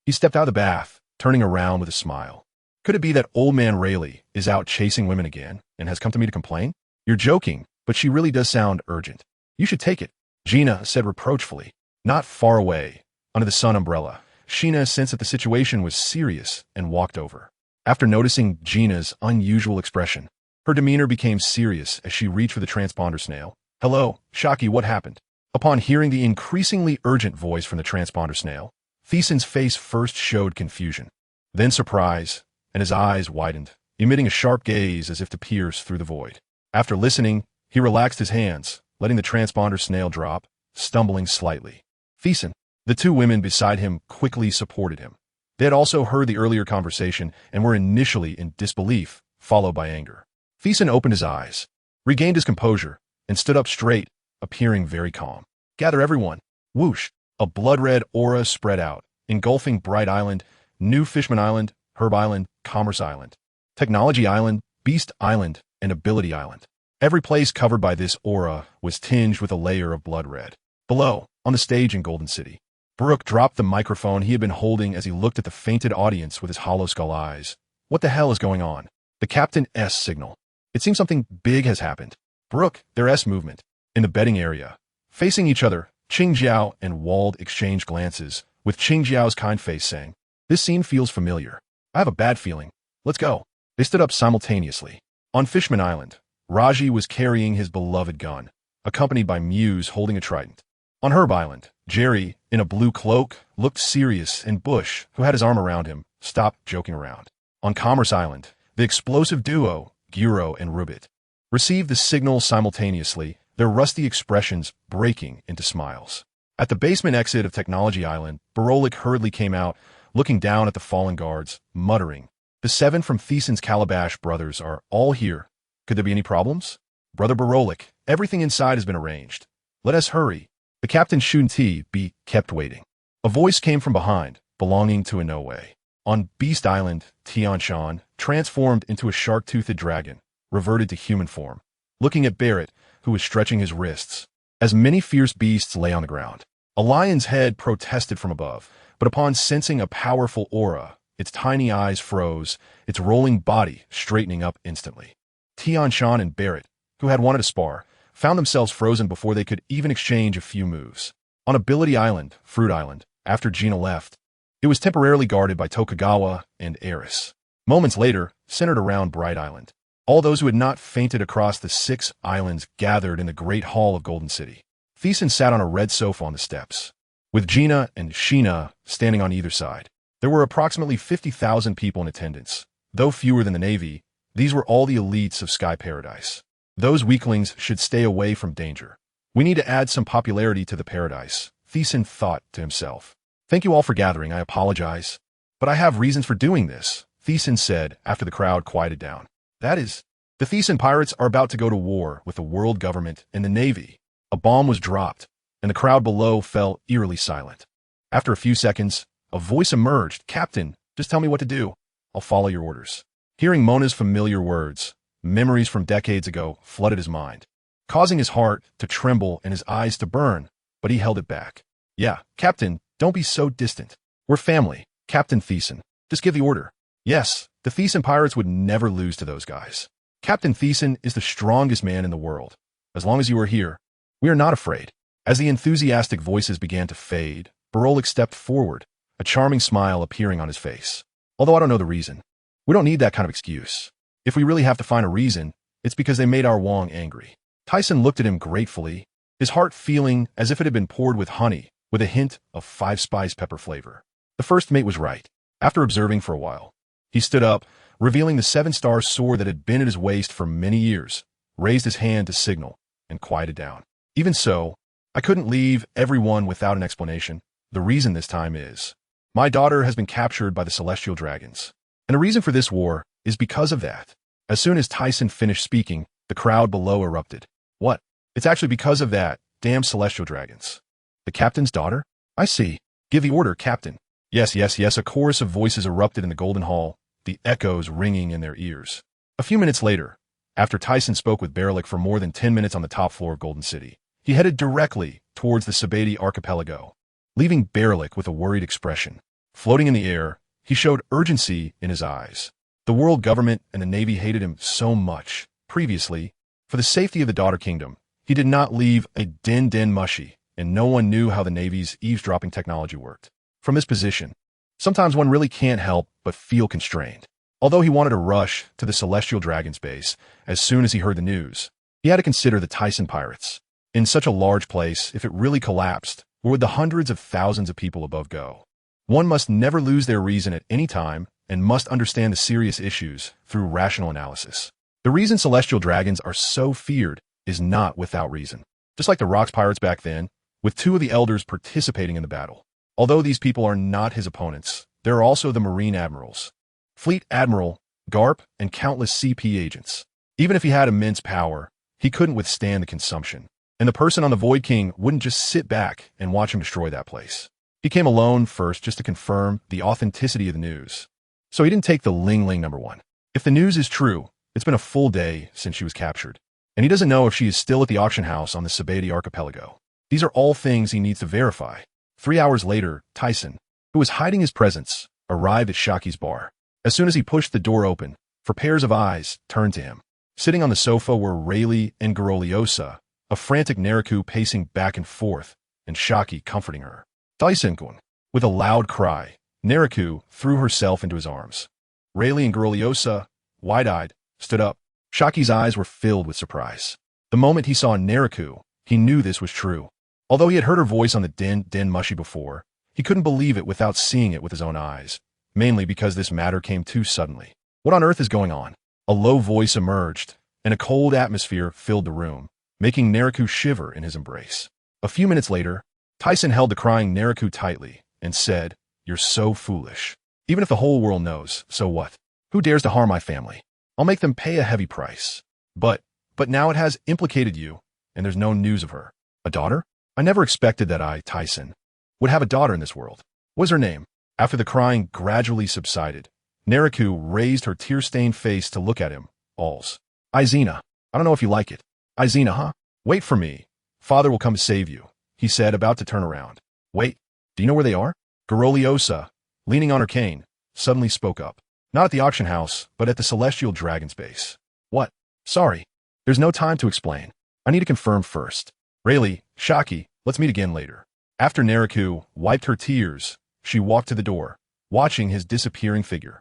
He stepped out of the bath, turning around with a smile. Could it be that old man Rayleigh is out chasing women again and has come to me to complain? You're joking, but she really does sound urgent. You should take it, Gina said reproachfully. Not far away, under the sun umbrella, Sheena sensed that the situation was serious and walked over. After noticing Gina's unusual expression, her demeanor became serious as she reached for the transponder snail. Hello, Shaki, what happened? Upon hearing the increasingly urgent voice from the transponder snail, Thyssen's face first showed confusion, then surprise, and his eyes widened, emitting a sharp gaze as if to pierce through the void. After listening, he relaxed his hands, letting the transponder snail drop, stumbling slightly. Thyssen, the 2 women beside him quickly supported him. They had also heard the earlier conversation and were initially in disbelief, followed by anger. Thyssen opened his eyes, regained his composure, and stood up straight, appearing very calm. Gather everyone. Whoosh! A blood-red aura spread out, engulfing Bright Island, New Fishman Island, Herb Island, Commerce Island, Technology Island, Beast Island, and Ability Island. Every place covered by this aura was tinged with a layer of blood red. Below, on the stage in Golden City, Brooke dropped the microphone he had been holding as he looked at the fainted audience with his hollow skull eyes. What the hell is going on? The Captain S signal. It seems something big has happened. Brooke, their S movement. In the betting area, facing each other, Qing Jiao and Wald exchanged glances, with Qing Jiao's kind face saying, This scene feels familiar. I have a bad feeling. Let's go. They stood up simultaneously. On Fishman Island, Raji was carrying his beloved gun, accompanied by Muse holding a trident. On Herb Island, Jerry, in a blue cloak, looked serious, and Bush, who had his arm around him, stopped joking around. On Commerce Island, the explosive duo, Giro and Rubit, received the signal simultaneously, their rusty expressions breaking into smiles. At the basement exit of Technology Island, Barolik hurriedly came out, looking down at the fallen guards, muttering, The 7 from Thyssen's Calabash brothers are all here. Could there be any problems? Brother Barolik, everything inside has been arranged. Let us hurry. The Captain Shunti be kept waiting. A voice came from behind, belonging to Inoue. On Beast Island, Tianshan, transformed into a shark-toothed dragon, reverted to human form, looking at Barrett, who was stretching his wrists. As many fierce beasts lay on the ground, a lion's head protested from above, but upon sensing a powerful aura, its tiny eyes froze, its rolling body straightening up instantly. Tianshan and Barrett, who had wanted to spar, found themselves frozen before they could even exchange a few moves. On Ability Island, Fruit Island, after Gina left, it was temporarily guarded by Tokugawa and Eris. Moments later, centered around Bright Island, all those who had not fainted across the 6 islands gathered in the Great Hall of Golden City. Thyssen sat on a red sofa on the steps, with Gina and Sheena standing on either side. There were approximately 50,000 people in attendance. Though fewer than the Navy, these were all the elites of Sky Paradise. Those weaklings should stay away from danger. We need to add some popularity to the paradise, Thyssen thought to himself. Thank you all for gathering, I apologize. But I have reasons for doing this, Thyssen said after the crowd quieted down. That is, the Thyssen pirates are about to go to war with the world government and the Navy. A bomb was dropped, and the crowd below fell eerily silent. After a few seconds, a voice emerged. Captain, just tell me what to do. I'll follow your orders. Hearing Mona's familiar words, memories from decades ago flooded his mind, causing his heart to tremble and his eyes to burn, but he held it back. Yeah, Captain, don't be so distant. We're family, Captain Thyssen. Just give the order. Yes, the Thyssen pirates would never lose to those guys. Captain Thyssen is the strongest man in the world. As long as you are here, we are not afraid. As the enthusiastic voices began to fade, Barolik stepped forward, a charming smile appearing on his face. Although I don't know the reason. We don't need that kind of excuse. If we really have to find a reason, it's because they made our Wong angry. Thyssen looked at him gratefully, his heart feeling as if it had been poured with honey, with a hint of 5-spice pepper flavor. The first mate was right. After observing for a while, he stood up, revealing the 7-star sword that had been at his waist for many years, raised his hand to signal, and quieted down. Even so, I couldn't leave everyone without an explanation. The reason this time is, my daughter has been captured by the celestial dragons. And the reason for this war is because of that. As soon as Thyssen finished speaking, the crowd below erupted. What? It's actually because of that, damn celestial dragons. The captain's daughter? I see. Give the order, Captain. Yes, yes, yes, a chorus of voices erupted in the Golden Hall, the echoes ringing in their ears. A few minutes later, after Thyssen spoke with Barolik for more than 10 minutes on the top floor of Golden City, he headed directly towards the Sabati archipelago, leaving Barolik with a worried expression. Floating in the air, he showed urgency in his eyes. The world government and the Navy hated him so much. Previously, for the safety of the Daughter Kingdom, he did not leave a den mushy, and no one knew how the Navy's eavesdropping technology worked. From his position, sometimes one really can't help but feel constrained. Although he wanted to rush to the Celestial Dragon's base as soon as he heard the news, he had to consider the Thyssen pirates. In such a large place, if it really collapsed, where would the hundreds of thousands of people above go? One must never lose their reason at any time and must understand the serious issues through rational analysis. The reason celestial dragons are so feared is not without reason. Just like the Rocks pirates back then, with 2 of the elders participating in the battle. Although these people are not his opponents, there are also the Marine Admirals, Fleet Admiral, Garp, and countless CP agents. Even if he had immense power, he couldn't withstand the consumption. And the person on the Void King wouldn't just sit back and watch him destroy that place. He came alone first just to confirm the authenticity of the news. So he didn't take the Ling Ling #1. If the news is true, it's been a full day since she was captured, and he doesn't know if she is still at the auction house on the Sabati archipelago. These are all things he needs to verify. 3 hours later, Thyssen, who was hiding his presence, arrived at Shaki's bar. As soon as he pushed the door open, 4 pairs of eyes turned to him. Sitting on the sofa were Rayleigh and Garoliosa, a frantic Neriku pacing back and forth, and Shaki comforting her. Thyssen-kun. With a loud cry, Neriku threw herself into his arms. Rayleigh and Garoliosa, wide-eyed, stood up. Shaki's eyes were filled with surprise. The moment he saw Neriku, he knew this was true. Although he had heard her voice on the Den Mushi before, he couldn't believe it without seeing it with his own eyes, mainly because this matter came too suddenly. What on earth is going on? A low voice emerged, and a cold atmosphere filled the room, making Neriku shiver in his embrace. A few minutes later, Thyssen held the crying Neriku tightly and said, "You're so foolish. Even if the whole world knows, so what? Who dares to harm my family? I'll make them pay a heavy price. But now it has implicated you, and there's no news of her. A daughter? I never expected that I, Thyssen, would have a daughter in this world. What's her name?" After the crying gradually subsided, Neriku raised her tear-stained face to look at him. Ols. Izina. I don't know if you like it. Izina, huh? Wait for me. Father will come to save you, he said, about to turn around. Wait, do you know where they are? Garoliosa, leaning on her cane, suddenly spoke up. Not at the auction house, but at the Celestial Dragon's base. What? Sorry. There's no time to explain. I need to confirm first. Rayleigh, Shaki, let's meet again later. After Nariku wiped her tears, she walked to the door, watching his disappearing figure.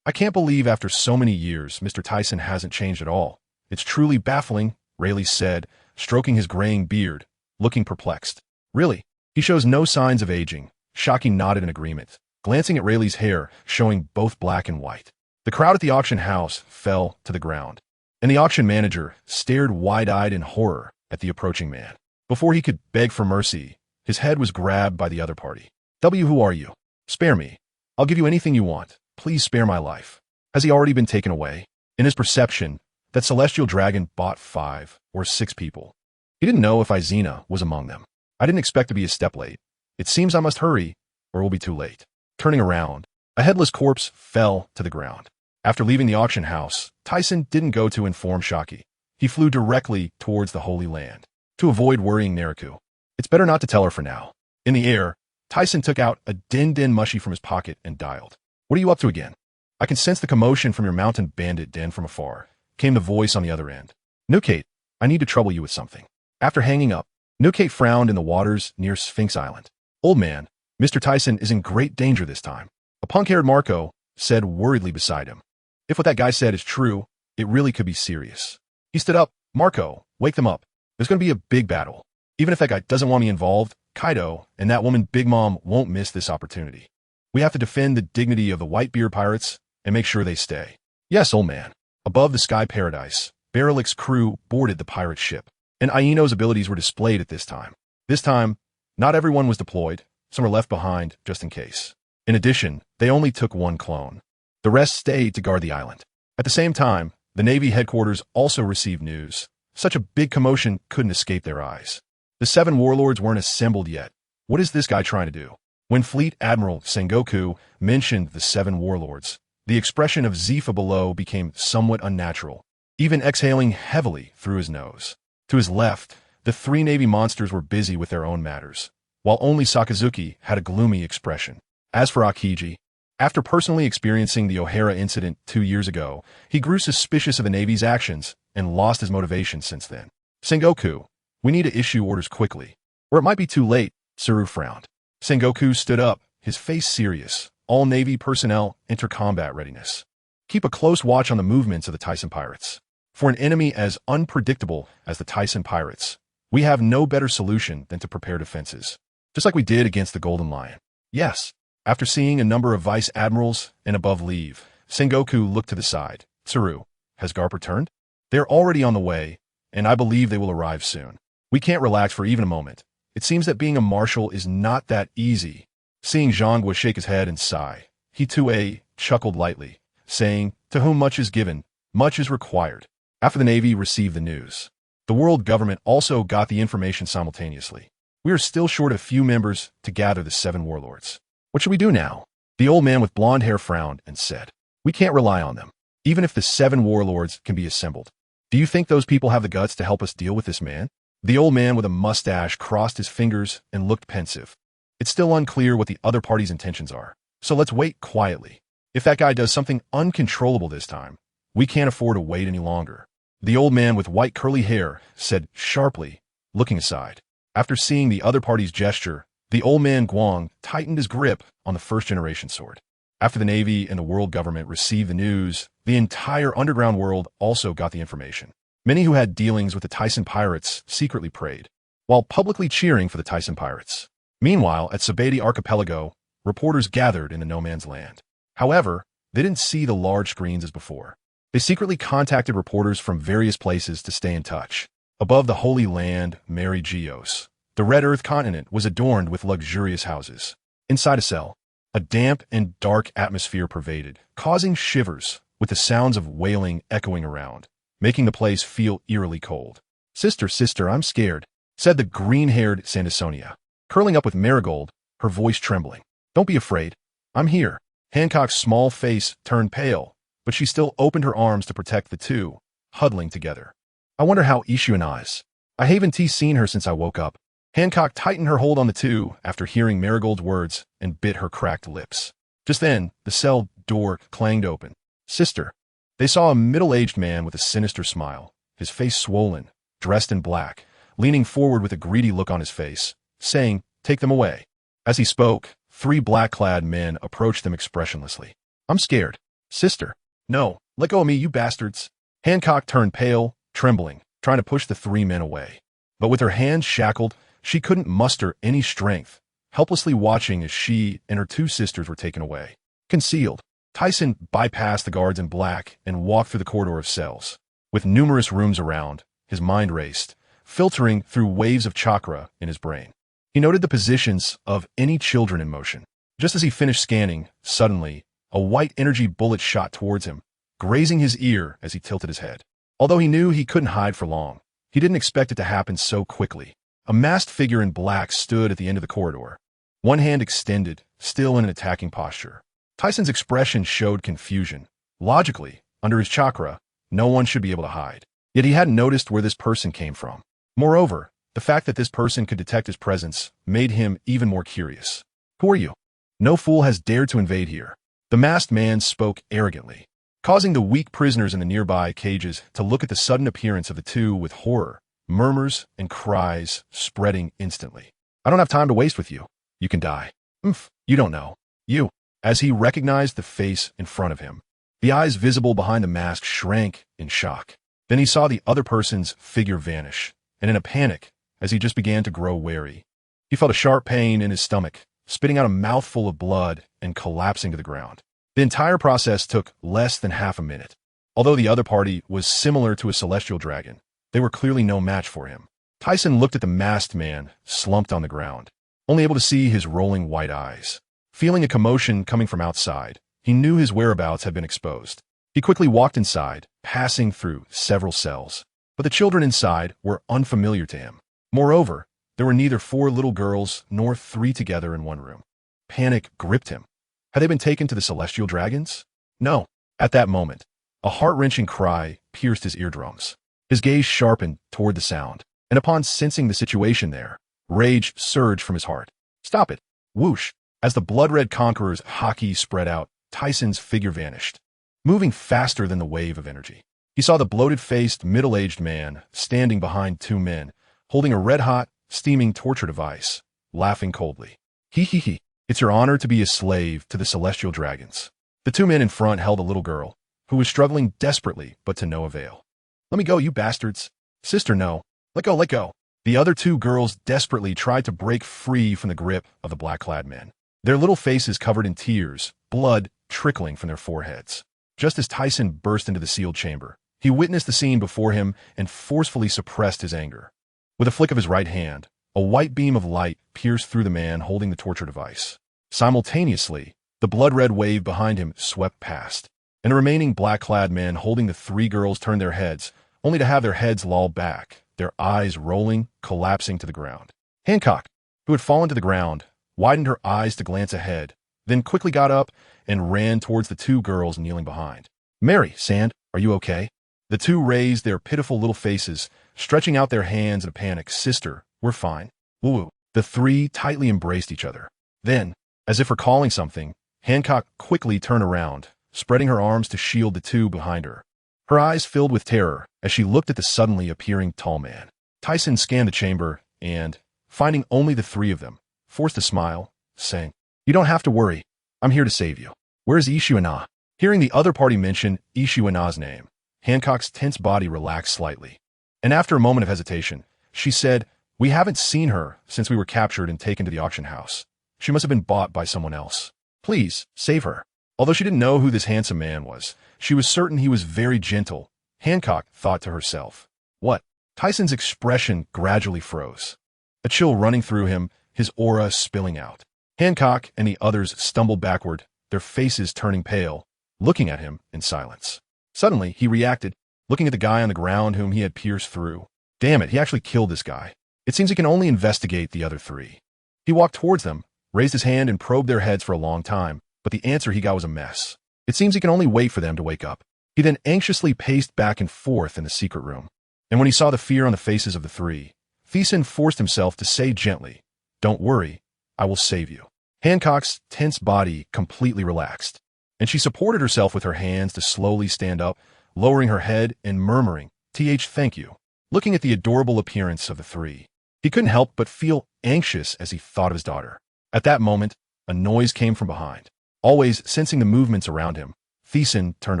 I can't believe after so many years Mr. Tisen hasn't changed at all. It's truly baffling, Rayleigh said, stroking his graying beard, looking perplexed. Really? He shows no signs of aging. Shaki nodded in agreement, glancing at Rayleigh's hair, showing both black and white. The crowd at the auction house fell to the ground, and the auction manager stared wide-eyed in horror at the approaching man. Before he could beg for mercy, his head was grabbed by the other party. Who are you? Spare me. I'll give you anything you want. Please spare my life. Has he already been taken away? In his perception, that celestial dragon bought 5 or 6 people. He didn't know if Izina was among them. I didn't expect to be a step late. It seems I must hurry, or it will be too late. Turning around, a headless corpse fell to the ground. After leaving the auction house, Tisen didn't go to inform Shaki. He flew directly towards the Holy Land, to avoid worrying Nariku. It's better not to tell her for now. In the air, Tisen took out a din-din mushy from his pocket and dialed. What are you up to again? I can sense the commotion from your mountain bandit den from afar, came the voice on the other end. Nukate, I need to trouble you with something. After hanging up, Nukate frowned in the waters near Sphinx Island. Old man, Mr. Tisen is in great danger this time. A punk-haired Marco said worriedly beside him. If what that guy said is true, it really could be serious. He stood up. Marco, wake them up. There's going to be a big battle. Even if that guy doesn't want me involved, Kaido and that woman Big Mom won't miss this opportunity. We have to defend the dignity of the Whitebeard pirates and make sure they stay. Yes, old man. Above the Sky Paradise, Baralik's crew boarded the pirate ship, and Aino's abilities were displayed at this time. This time, not everyone was deployed. Some were left behind just in case. In addition, they only took 1 clone. The rest stayed to guard the island. At the same time, the Navy headquarters also received news. Such a big commotion couldn't escape their eyes. The 7 warlords weren't assembled yet. What is this guy trying to do? When Fleet Admiral Sengoku mentioned the 7 warlords, the expression of Zifa below became somewhat unnatural, even exhaling heavily through his nose. To his left, the 3 Navy monsters were busy with their own matters, while only Sakazuki had a gloomy expression. As for Akiji, after personally experiencing the O'Hara incident 2 years ago, he grew suspicious of the Navy's actions and lost his motivation since then. Sengoku, we need to issue orders quickly, or it might be too late, Tsuru frowned. Sengoku stood up, his face serious. All Navy personnel enter combat readiness. Keep a close watch on the movements of the Tisen pirates. For an enemy as unpredictable as the Tisen pirates, we have no better solution than to prepare defenses. Just like we did against the Golden Lion. Yes. After seeing a number of vice admirals and above leave, Sengoku looked to the side. Tsuru, has Garp returned? They're already on the way, and I believe they will arrive soon. We can't relax for even a moment. It seems that being a marshal is not that easy. Seeing Zhangwa shake his head and sigh, he too chuckled lightly, saying, to whom much is given, much is required. After the Navy received the news, the world government also got the information simultaneously. We are still short a few members to gather the 7 warlords. What should we do now? The old man with blonde hair frowned and said, we can't rely on them, even if the 7 warlords can be assembled. Do you think those people have the guts to help us deal with this man? The old man with a mustache crossed his fingers and looked pensive. It's still unclear what the other party's intentions are, so let's wait quietly. If that guy does something uncontrollable this time, we can't afford to wait any longer. The old man with white curly hair said sharply, looking aside. After seeing the other party's gesture, the old man Guang tightened his grip on the first-generation sword. After the Navy and the world government received the news, the entire underground world also got the information. Many who had dealings with the Tisen pirates secretly prayed, while publicly cheering for the Tisen pirates. Meanwhile, at Sabeti Archipelago, reporters gathered in the no man's land. However, they didn't see the large screens as before. They secretly contacted reporters from various places to stay in touch. Above the Holy Land, Mary Geos, the Red Earth continent was adorned with luxurious houses. Inside a cell, a damp and dark atmosphere pervaded, causing shivers, with the sounds of wailing echoing around, making the place feel eerily cold. Sister, I'm scared, said the green-haired Sandersonia, curling up with Marigold, her voice trembling. Don't be afraid. I'm here. Hancock's small face turned pale, but she still opened her arms to protect the two, huddling together. I wonder how Ishu and I haven't seen her since I woke up. Hancock tightened her hold on the two after hearing Marigold's words and bit her cracked lips. Just then, the cell door clanged open. Sister. They saw a middle-aged man with a sinister smile, his face swollen, dressed in black, leaning forward with a greedy look on his face, saying, "Take them away." As he spoke, 3 black-clad men approached them expressionlessly. "I'm scared. Sister. No, let go of me, you bastards." Hancock turned pale, trembling, trying to push the 3 men away. But with her hands shackled, she couldn't muster any strength, helplessly watching as she and her 2 sisters were taken away. Concealed, Tisen bypassed the guards in black and walked through the corridor of cells. With numerous rooms around, his mind raced, filtering through waves of chakra in his brain. He noted the positions of any children in motion. Just as he finished scanning, suddenly, a white energy bullet shot towards him, grazing his ear as he tilted his head. Although he knew he couldn't hide for long, he didn't expect it to happen so quickly. A masked figure in black stood at the end of the corridor, one hand extended, still in an attacking posture. Tysen's expression showed confusion. Logically, under his chakra, no one should be able to hide. Yet he hadn't noticed where this person came from. Moreover, the fact that this person could detect his presence made him even more curious. "Who are you? No fool has dared to invade here." The masked man spoke arrogantly, causing the weak prisoners in the nearby cages to look at the sudden appearance of the two with horror, murmurs and cries spreading instantly. "I don't have time to waste with you. You can die." You don't know. You." As he recognized the face in front of him, the eyes visible behind the mask shrank in shock. Then he saw the other person's figure vanish, and in a panic, as he just began to grow wary, he felt a sharp pain in his stomach, spitting out a mouthful of blood and collapsing to the ground. The entire process took less than half a minute. Although the other party was similar to a celestial dragon, they were clearly no match for him. Tisen looked at the masked man, slumped on the ground, only able to see his rolling white eyes. Feeling a commotion coming from outside, he knew his whereabouts had been exposed. He quickly walked inside, passing through several cells. But the children inside were unfamiliar to him. Moreover, there were neither 4 little girls nor 3 together in one room. Panic gripped him. Had they been taken to the celestial dragons? No. At that moment, a heart-wrenching cry pierced his eardrums. His gaze sharpened toward the sound, and upon sensing the situation there, rage surged from his heart. "Stop it!" Whoosh! As the blood-red conqueror's haki spread out, Tysen's figure vanished, moving faster than the wave of energy. He saw the bloated-faced, middle-aged man standing behind 2 men, holding a red-hot, steaming torture device, laughing coldly. He. It's your honor to be a slave to the celestial dragons." The 2 men in front held a little girl, who was struggling desperately, but to no avail. "Let me go, you bastards." "Sister, no. Let go, let go." The other 2 girls desperately tried to break free from the grip of the black-clad men, their little faces covered in tears, blood trickling from their foreheads. Just as Tisen burst into the sealed chamber, he witnessed the scene before him and forcefully suppressed his anger. With a flick of his right hand, a white beam of light pierced through the man holding the torture device. Simultaneously, the blood-red wave behind him swept past, and the remaining black-clad men holding the 3 girls turned their heads, only to have their heads loll back, their eyes rolling, collapsing to the ground. Hancock, who had fallen to the ground, widened her eyes to glance ahead, then quickly got up and ran towards the 2 girls kneeling behind. "Mary, Sand, are you okay?" The 2 raised their pitiful little faces, stretching out their hands in a panic. "Sister, we're fine." Woo. The 3 tightly embraced each other. Then, as if recalling something, Hancock quickly turned around, spreading her arms to shield the 2 behind her. Her eyes filled with terror as she looked at the suddenly appearing tall man. Tisen scanned the chamber and, finding only the 3 of them, forced a smile, saying, "You don't have to worry. I'm here to save you. Where's Ishuana?" Hearing the other party mention Ishuana's name, Hancock's tense body relaxed slightly. And after a moment of hesitation, she said, "We haven't seen her since we were captured and taken to the auction house. She must have been bought by someone else. Please, save her." Although she didn't know who this handsome man was, she was certain he was very gentle. Hancock thought to herself. "What?" Tysen's expression gradually froze, a chill running through him, his aura spilling out. Hancock and the others stumbled backward, their faces turning pale, looking at him in silence. Suddenly, he reacted, looking at the guy on the ground whom he had pierced through. Damn it, he actually killed this guy. It seems he can only investigate the other 3. He walked towards them, raised his hand and probed their heads for a long time, but the answer he got was a mess. It seems he can only wait for them to wake up. He then anxiously paced back and forth in the secret room. And when he saw the fear on the faces of the 3, Thyssen forced himself to say gently, "Don't worry, I will save you." Hancock's tense body completely relaxed, and she supported herself with her hands to slowly stand up, lowering her head and murmuring, Thank you." Looking at the adorable appearance of the three, he couldn't help but feel anxious as he thought of his daughter. At that moment, a noise came from behind. Always sensing the movements around him, Thyssen turned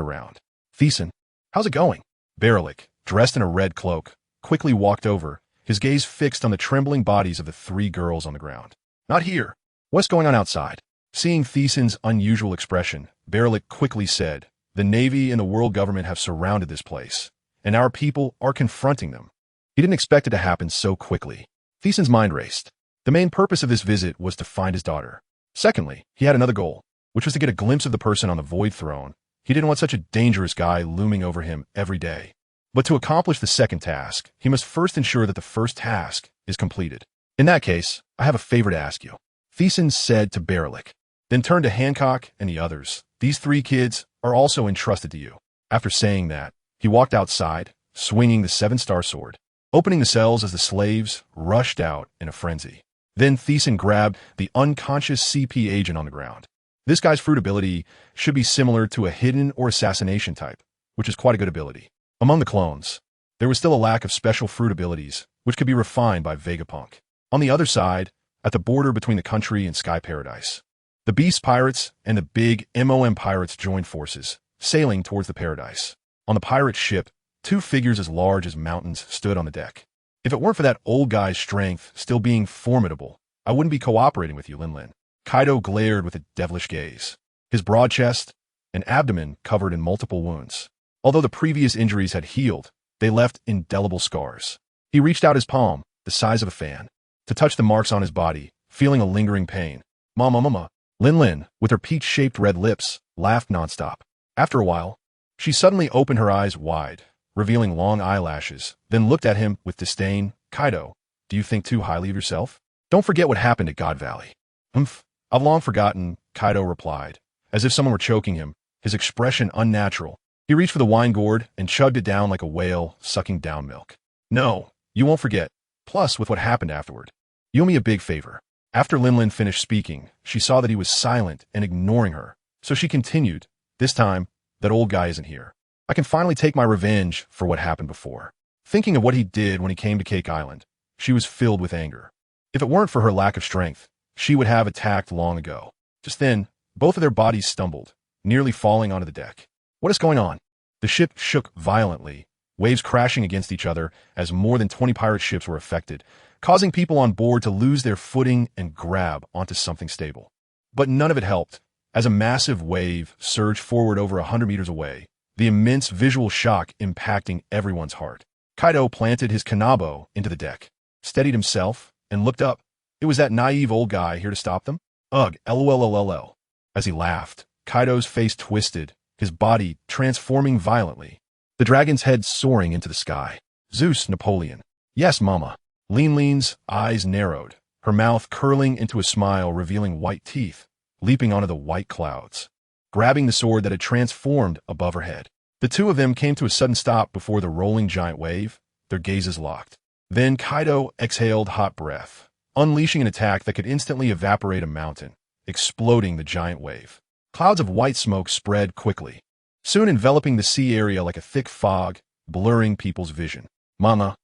around. "Thyssen, how's it going?" Berlik, dressed in a red cloak, quickly walked over, his gaze fixed on the trembling bodies of the three girls on the ground. "Not here. What's going on outside?" Seeing Thyssen's unusual expression, Berlik quickly said, "The Navy and the world government have surrounded this place, and our people are confronting them." He didn't expect it to happen so quickly. Thyssen's mind raced. The main purpose of this visit was to find his daughter. Secondly, he had another goal, which was to get a glimpse of the person on the Void Throne. He didn't want such a dangerous guy looming over him every day. But to accomplish the second task, he must first ensure that the first task is completed. "In that case, I have a favor to ask you," Thyssen said to Berlik, then turned to Hancock and the others. "These three kids are also entrusted to you." After saying that, he walked outside, swinging the seven-star sword, opening the cells as the slaves rushed out in a frenzy. Then Thyssen grabbed the unconscious CP agent on the ground. This guy's fruit ability should be similar to a hidden or assassination type, which is quite a good ability. Among the clones, there was still a lack of special fruit abilities, which could be refined by Vegapunk. On the other side, at the border between the country and Sky Paradise, the Beast Pirates and the big MOM Pirates joined forces, sailing towards the paradise. On the pirate ship, two figures as large as mountains stood on the deck. "If it weren't for that old guy's strength still being formidable, I wouldn't be cooperating with you, Lin. Kaido glared with a devilish gaze, his broad chest and abdomen covered in multiple wounds. Although the previous injuries had healed, they left indelible scars. He reached out his palm, the size of a fan, to touch the marks on his body, feeling a lingering pain. Mama. Lin, with her peach-shaped red lips, laughed nonstop. After a while, she suddenly opened her eyes wide, revealing long eyelashes, then looked at him with disdain. "Kaido, do you think too highly of yourself? Don't forget what happened at God Valley." I've long forgotten," Kaido replied, as if someone were choking him, his expression unnatural. He reached for the wine gourd and chugged it down like a whale sucking down milk. "No, you won't forget. Plus, with what happened afterward, you owe me a big favor." After Lin finished speaking, she saw that he was silent and ignoring her, so she continued, "This time, that old guy isn't here. I can finally take my revenge for what happened before." Thinking of what he did when he came to Cake Island, she was filled with anger. If it weren't for her lack of strength, she would have attacked long ago. Just then, both of their bodies stumbled, nearly falling onto the deck. "What is going on?" The ship shook violently, waves crashing against each other as more than 20 pirate ships were affected, causing people on board to lose their footing and grab onto something stable. But none of it helped. As a massive wave surged forward over 100 meters away, the immense visual shock impacting everyone's heart. Kaido planted his kanabo into the deck, steadied himself, and looked up. It was that naive old guy here to stop them? Ugh, lol. As he laughed, Kaido's face twisted, his body transforming violently, the dragon's head soaring into the sky. "Zeus, Napoleon." "Yes, Mama." Lin's eyes narrowed, her mouth curling into a smile revealing white teeth, leaping onto the white clouds, grabbing the sword that had transformed above her head. The two of them came to a sudden stop before the rolling giant wave, their gazes locked. Then Kaido exhaled hot breath, unleashing an attack that could instantly evaporate a mountain, exploding the giant wave. Clouds of white smoke spread quickly, soon enveloping the sea area like a thick fog, blurring people's vision. Mama.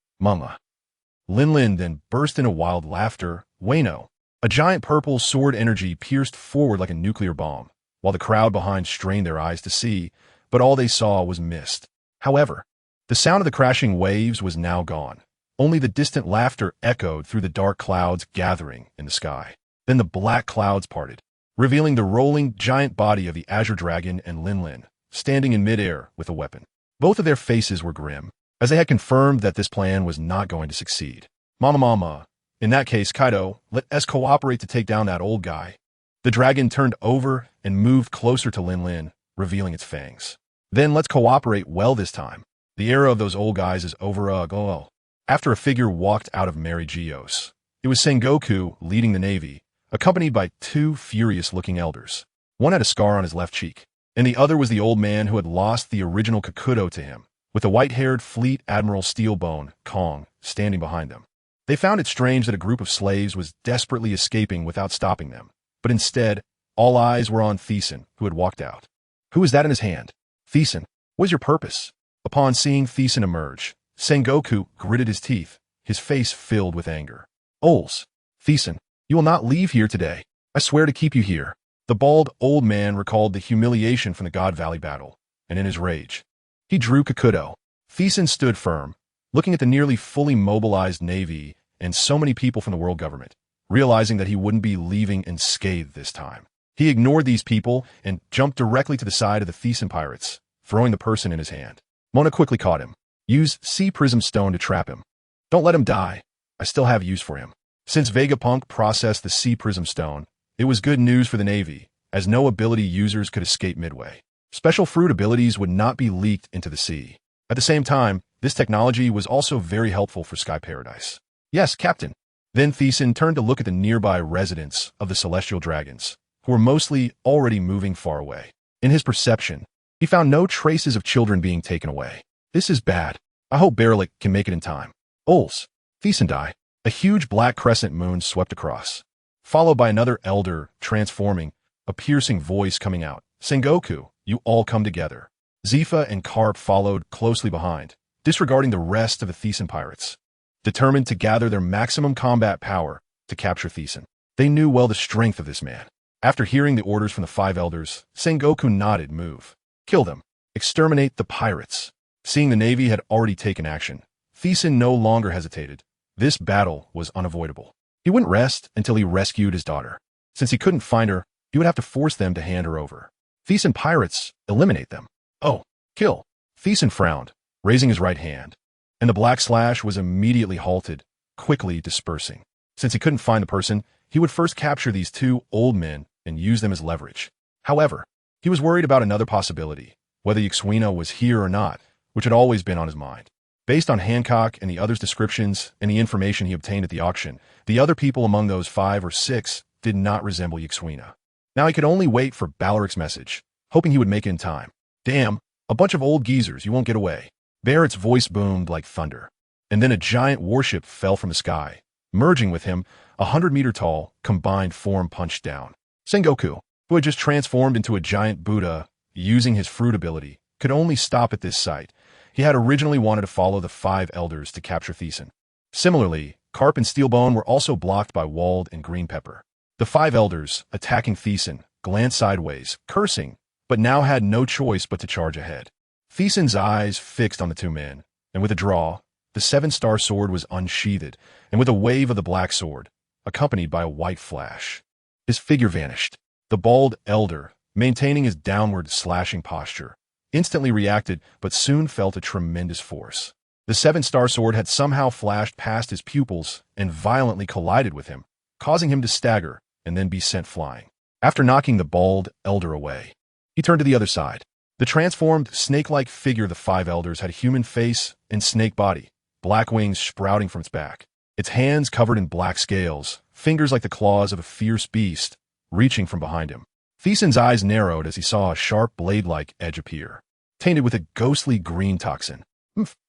Lin then burst into wild laughter. Wano. A giant purple sword energy pierced forward like a nuclear bomb, while the crowd behind strained their eyes to see, but all they saw was mist. However, the sound of the crashing waves was now gone. Only the distant laughter echoed through the dark clouds gathering in the sky. Then the black clouds parted, revealing the rolling giant body of the Azure Dragon and Lin, standing in midair with a weapon. Both of their faces were grim, as they had confirmed that this plan was not going to succeed. Mama. In that case, Kaido, let us cooperate to take down that old guy." The dragon turned over and moved closer to Lin, revealing its fangs. "Then let's cooperate well this time. The era of those old guys is over. After a figure walked out of Mary Geos, it was Sengoku leading the Navy, accompanied by two furious-looking elders. One had a scar on his left cheek, and the other was the old man who had lost the original Kakuto to him, with the white-haired Fleet Admiral Steelbone, Kong, standing behind them. They found it strange that a group of slaves was desperately escaping without stopping them. But instead, all eyes were on Thyssen, who had walked out. Who was that in his hand? Thyssen, what is your purpose? Upon seeing Thyssen emerge, Sengoku gritted his teeth, his face filled with anger. Ols Tisen, you will not leave here today. I swear to keep you here. The bald old man recalled the humiliation from the God Valley battle, and in his rage, he drew Kakuto. Thyssen stood firm, looking at the nearly fully mobilized navy and so many people from the world government, realizing that he wouldn't be leaving unscathed this time. He ignored these people and jumped directly to the side of the Thyssen pirates, throwing the person in his hand. Mona quickly caught him. Use Sea Prism Stone to trap him. Don't let him die. I still have use for him. Since Vegapunk processed the Sea Prism Stone, it was good news for the Navy, as no ability users could escape midway. Special fruit abilities would not be leaked into the sea. At the same time, this technology was also very helpful for Sky Paradise. Yes, Captain. Then Thyssen turned to look at the nearby residents of the Celestial Dragons, who were mostly already moving far away. In his perception, he found no traces of children being taken away. This is bad. I hope Berlik can make it in time. Ols Thyssen die. A huge black crescent moon swept across, followed by another elder transforming, a piercing voice coming out. Sengoku, you all come together. Zifa and Karp followed closely behind, disregarding the rest of the Thyssen pirates, determined to gather their maximum combat power to capture Thyssen. They knew well the strength of this man. After hearing the orders from the five elders, Sengoku nodded. Move. Kill them. Exterminate the pirates. Seeing the Navy had already taken action, Thyssen no longer hesitated. This battle was unavoidable. He wouldn't rest until he rescued his daughter. Since he couldn't find her, he would have to force them to hand her over. Thyssen pirates, eliminate them. Oh, kill. Thyssen frowned, raising his right hand, and the black slash was immediately halted, quickly dispersing. Since he couldn't find the person, he would first capture these two old men and use them as leverage. However, he was worried about another possibility, whether Yxuina was here or not, which had always been on his mind. Based on Hancock and the others' descriptions and the information he obtained at the auction, the other people among those 5 or 6 did not resemble Yxuina. Now he could only wait for Balaric's message, hoping he would make it in time. Damn, a bunch of old geezers, you won't get away. Barrett's voice boomed like thunder, and then a giant warship fell from the sky. Merging with him, 100-meter-tall, combined form punched down. Sengoku, who had just transformed into a giant Buddha using his fruit ability, could only stop at this sight. He had originally wanted to follow the 5 elders to capture Thyssen. Similarly, Karp and Steelbone were also blocked by Wald and Green Pepper. The 5 elders, attacking Thyssen, glanced sideways, cursing, but now had no choice but to charge ahead. Thyssen's eyes fixed on the 2 men, and with a draw, the 7-star sword was unsheathed, and with a wave of the black sword, accompanied by a white flash, his figure vanished. The bald elder, maintaining his downward slashing posture, instantly reacted but soon felt a tremendous force. The 7-star sword had somehow flashed past his pupils and violently collided with him, causing him to stagger and then be sent flying. After knocking the bald elder away, he turned to the other side. The transformed, snake-like figure of the 5 elders had a human face and snake body, black wings sprouting from its back. Its hands covered in black scales, fingers like the claws of a fierce beast, reaching from behind him. Thyssen's eyes narrowed as he saw a sharp blade-like edge appear, tainted with a ghostly green toxin.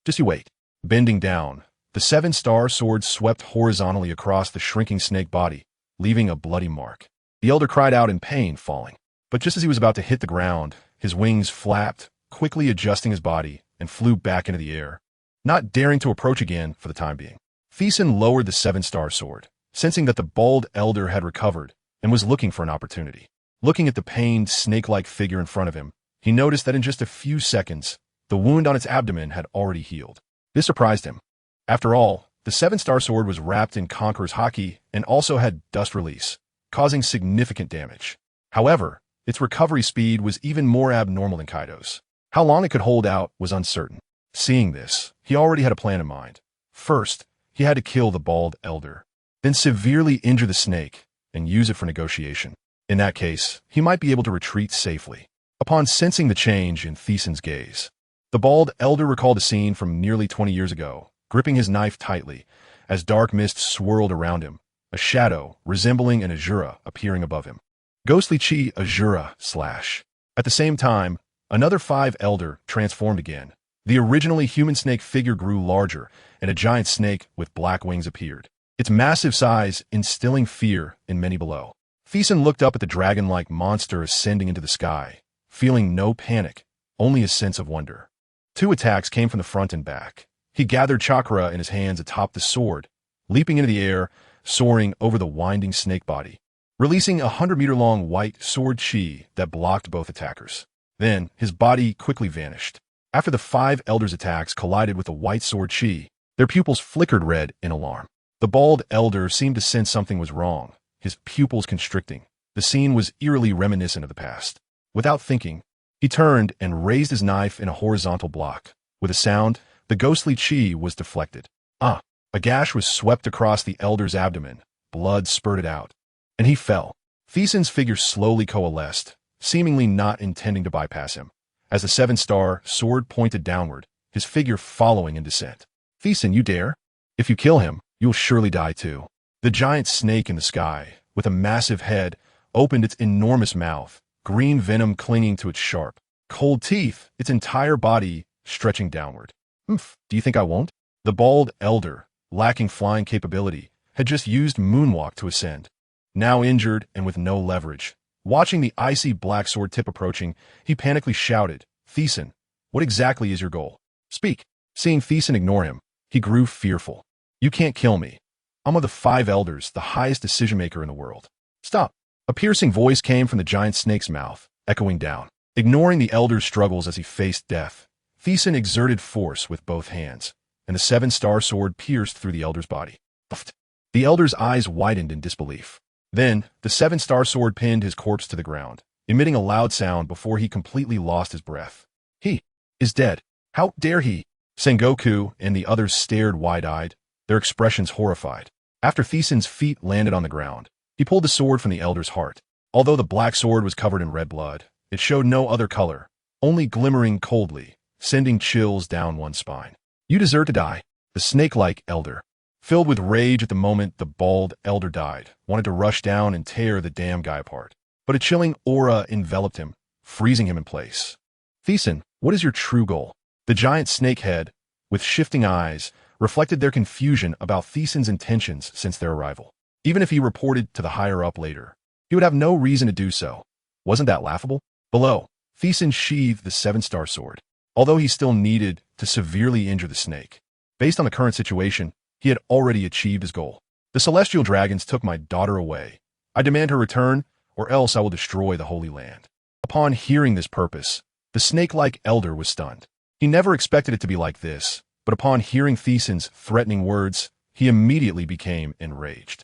Just you wait. Bending down, the 7-star sword swept horizontally across the shrinking snake body, leaving a bloody mark. The elder cried out in pain, falling. But just as he was about to hit the ground, his wings flapped, quickly adjusting his body, and flew back into the air, not daring to approach again for the time being. Thyssen lowered the 7-star sword, sensing that the bald elder had recovered and was looking for an opportunity. Looking at the pained, snake-like figure in front of him, he noticed that in just a few seconds, the wound on its abdomen had already healed. This surprised him. After all, the 7-star sword was wrapped in Conqueror's Haki and also had dust release, causing significant damage. However, its recovery speed was even more abnormal than Kaido's. How long it could hold out was uncertain. Seeing this, he already had a plan in mind. First, he had to kill the bald elder, then severely injure the snake and use it for negotiation. In that case, he might be able to retreat safely. Upon sensing the change in Thyssen's gaze, the bald elder recalled a scene from nearly 20 years ago, gripping his knife tightly as dark mist swirled around him, a shadow resembling an Azura appearing above him. Ghostly Chi Azura slash. At the same time, another 5 elder transformed again, The originally human snake figure grew larger, and a giant snake with black wings appeared, its massive size instilling fear in many below. Thyssen looked up at the dragon-like monster ascending into the sky, feeling no panic, only a sense of wonder. 2 attacks came from the front and back. He gathered chakra in his hands atop the sword, leaping into the air, soaring over the winding snake body, releasing a 100-meter-long white sword chi that blocked both attackers. Then, his body quickly vanished. After the 5 elders' attacks collided with the white sword chi, their pupils flickered red in alarm. The bald elder seemed to sense something was wrong, his pupils constricting. The scene was eerily reminiscent of the past. Without thinking, he turned and raised his knife in a horizontal block. With a sound, the ghostly chi was deflected. A gash was swept across the elder's abdomen, blood spurted out, and he fell. Thyssen's figure slowly coalesced, seemingly not intending to bypass him. As the 7-star sword pointed downward, his figure following in descent. Thyssen, you dare? If you kill him, you'll surely die too. The giant snake in the sky, with a massive head, opened its enormous mouth, green venom clinging to its sharp, cold teeth, its entire body stretching downward. Do you think I won't? The bald elder, lacking flying capability, had just used moonwalk to ascend. Now injured and with no leverage, watching the icy black sword tip approaching, he panically shouted, Thyssen, what exactly is your goal? Speak. Seeing Thyssen ignore him, he grew fearful. You can't kill me. I'm of the 5 elders, the highest decision-maker in the world. Stop. A piercing voice came from the giant snake's mouth, echoing down. Ignoring the elder's struggles as he faced death, Thyssen exerted force with both hands, and the 7-star sword pierced through the elder's body. The elder's eyes widened in disbelief. Then, the 7-star sword pinned his corpse to the ground, emitting a loud sound before he completely lost his breath. He is dead. How dare he? Sengoku and the others stared wide-eyed, their expressions horrified. After Thyssen's feet landed on the ground, he pulled the sword from the elder's heart. Although the black sword was covered in red blood, it showed no other color, only glimmering coldly, sending chills down one's spine. You deserve to die. The snake-like elder, filled with rage at the moment the bald elder died, wanted to rush down and tear the damn guy apart. But a chilling aura enveloped him, freezing him in place. Thyssen, what is your true goal? The giant snake head, with shifting eyes, reflected their confusion about Thyssen's intentions since their arrival. Even if he reported to the higher-up later, he would have no reason to do so. Wasn't that laughable? Below, Thyssen sheathed the 7-star sword, although he still needed to severely injure the snake. Based on the current situation, he had already achieved his goal. The celestial dragons took my daughter away. I demand her return, or else I will destroy the Holy Land. Upon hearing this purpose, the snake-like elder was stunned. He never expected it to be like this, but upon hearing Thyssen's threatening words, he immediately became enraged.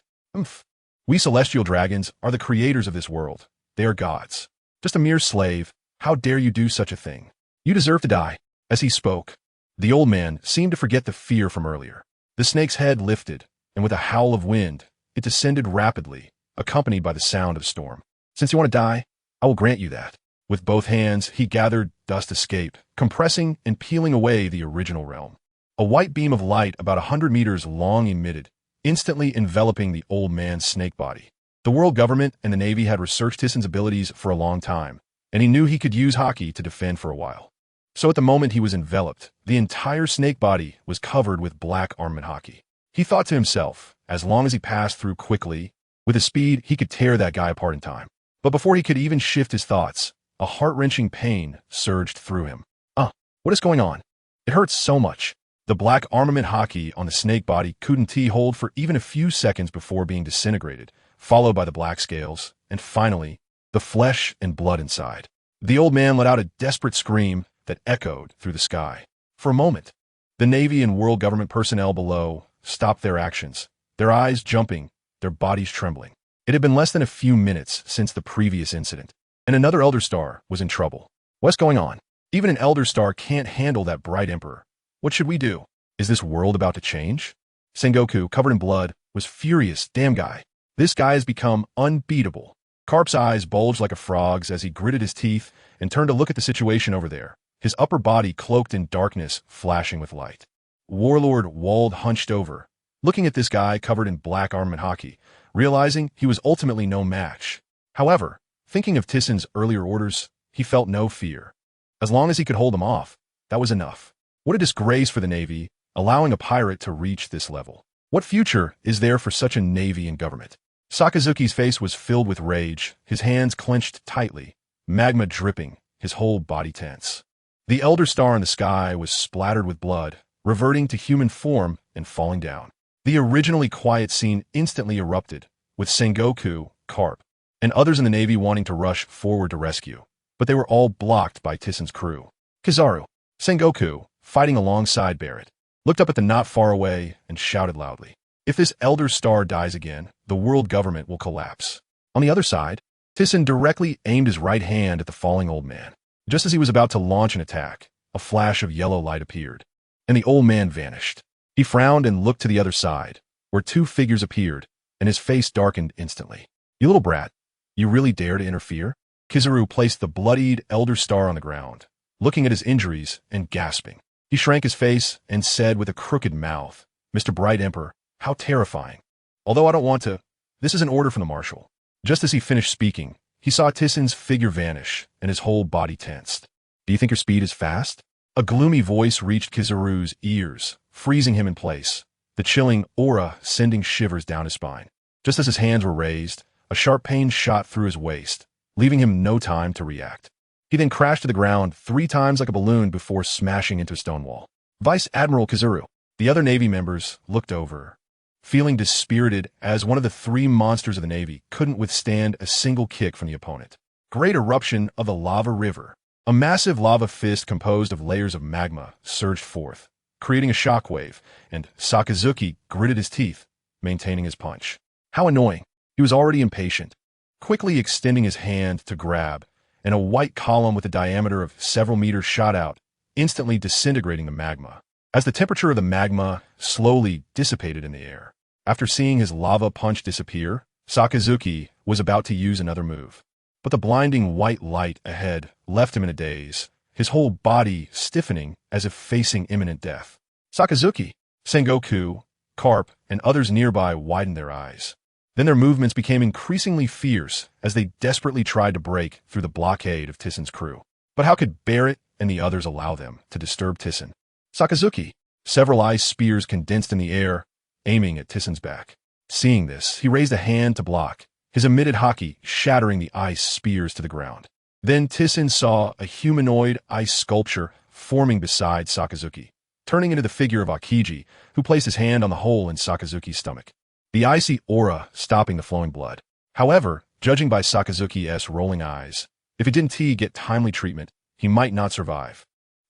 We celestial dragons are the creators of this world. They are gods. Just a mere slave. How dare you do such a thing? You deserve to die. As he spoke, the old man seemed to forget the fear from earlier. The snake's head lifted, and with a howl of wind, it descended rapidly, accompanied by the sound of storm. Since you want to die, I will grant you that. With both hands, he gathered dust escape, compressing and peeling away the original realm. A white beam of light about 100 meters long emitted, instantly enveloping the old man's snake body. The world government and the Navy had researched Thyssen's abilities for a long time, and he knew he could use Haki to defend for a while. So at the moment he was enveloped, the entire snake body was covered with black armament Haki. He thought to himself, as long as he passed through quickly, with his speed, he could tear that guy apart in time. But before he could even shift his thoughts, a heart-wrenching pain surged through him. What is going on? It hurts so much. The black armament Haki on the snake body couldn't hold for even a few seconds before being disintegrated, followed by the black scales, and finally, the flesh and blood inside. The old man let out a desperate scream that echoed through the sky. For a moment, the Navy and world government personnel below stopped their actions, their eyes jumping, their bodies trembling. It had been less than a few minutes since the previous incident, and another Elder Star was in trouble. What's going on? Even an Elder Star can't handle that bright Emperor. What should we do? Is this world about to change? Sengoku, covered in blood, was furious. Damn guy. This guy has become unbeatable. Carp's eyes bulged like a frog's as he gritted his teeth and turned to look at the situation over there, his upper body cloaked in darkness, flashing with light. Warlord Wald hunched over, looking at this guy covered in black armament Haki, realizing he was ultimately no match. However, thinking of Thyssen's earlier orders, he felt no fear. As long as he could hold them off, that was enough. What a disgrace for the Navy, allowing a pirate to reach this level. What future is there for such a Navy and government? Sakazuki's face was filled with rage, his hands clenched tightly, magma dripping, his whole body tense. The Elder Star in the sky was splattered with blood, reverting to human form and falling down. The originally quiet scene instantly erupted, with Sengoku, Carp, and others in the Navy wanting to rush forward to rescue, but they were all blocked by Tissen's crew. Kizaru, Sengoku, fighting alongside Barrett, looked up at the not far away and shouted loudly, "If this Elder Star dies again, the world government will collapse." On the other side, Tissen directly aimed his right hand at the falling old man. Just as he was about to launch an attack, a flash of yellow light appeared, and the old man vanished. He frowned and looked to the other side, where two figures appeared, and his face darkened instantly. "You little brat, you really dare to interfere?" Kizaru placed the bloodied Elder Star on the ground, looking at his injuries and gasping. He shrank his face and said with a crooked mouth, "Mr. Bright Emperor, how terrifying. Although I don't want to, this is an order from the Marshal." Just as he finished speaking, he saw Tissen's figure vanish, and his whole body tensed. "Do you think your speed is fast?" A gloomy voice reached Kizaru's ears, freezing him in place, the chilling aura sending shivers down his spine. Just as his hands were raised, a sharp pain shot through his waist, leaving him no time to react. He then crashed to the ground 3 times like a balloon before smashing into a stone wall. Vice Admiral Kizaru. The other Navy members looked over, feeling dispirited as one of the 3 monsters of the Navy couldn't withstand a single kick from the opponent. Great eruption of the lava river. A massive lava fist composed of layers of magma surged forth, creating a shockwave, and Sakazuki gritted his teeth, maintaining his punch. How annoying. He was already impatient, quickly extending his hand to grab, and a white column with a diameter of several meters shot out, instantly disintegrating the magma. As the temperature of the magma slowly dissipated in the air, after seeing his lava punch disappear, Sakazuki was about to use another move. But the blinding white light ahead left him in a daze, his whole body stiffening as if facing imminent death. Sakazuki, Sengoku, Carp, and others nearby widened their eyes. Then their movements became increasingly fierce as they desperately tried to break through the blockade of Tissen's crew. But how could Barrett and the others allow them to disturb Tissen? Sakazuki, several ice spears condensed in the air, aiming at Tissen's back. Seeing this, he raised a hand to block, his emitted haki shattering the ice spears to the ground. Then Tissen saw a humanoid ice sculpture forming beside Sakazuki, turning into the figure of Akiji, who placed his hand on the hole in Sakazuki's stomach, the icy aura stopping the flowing blood. However, judging by Sakazuki's rolling eyes, if he didn't get timely treatment, he might not survive.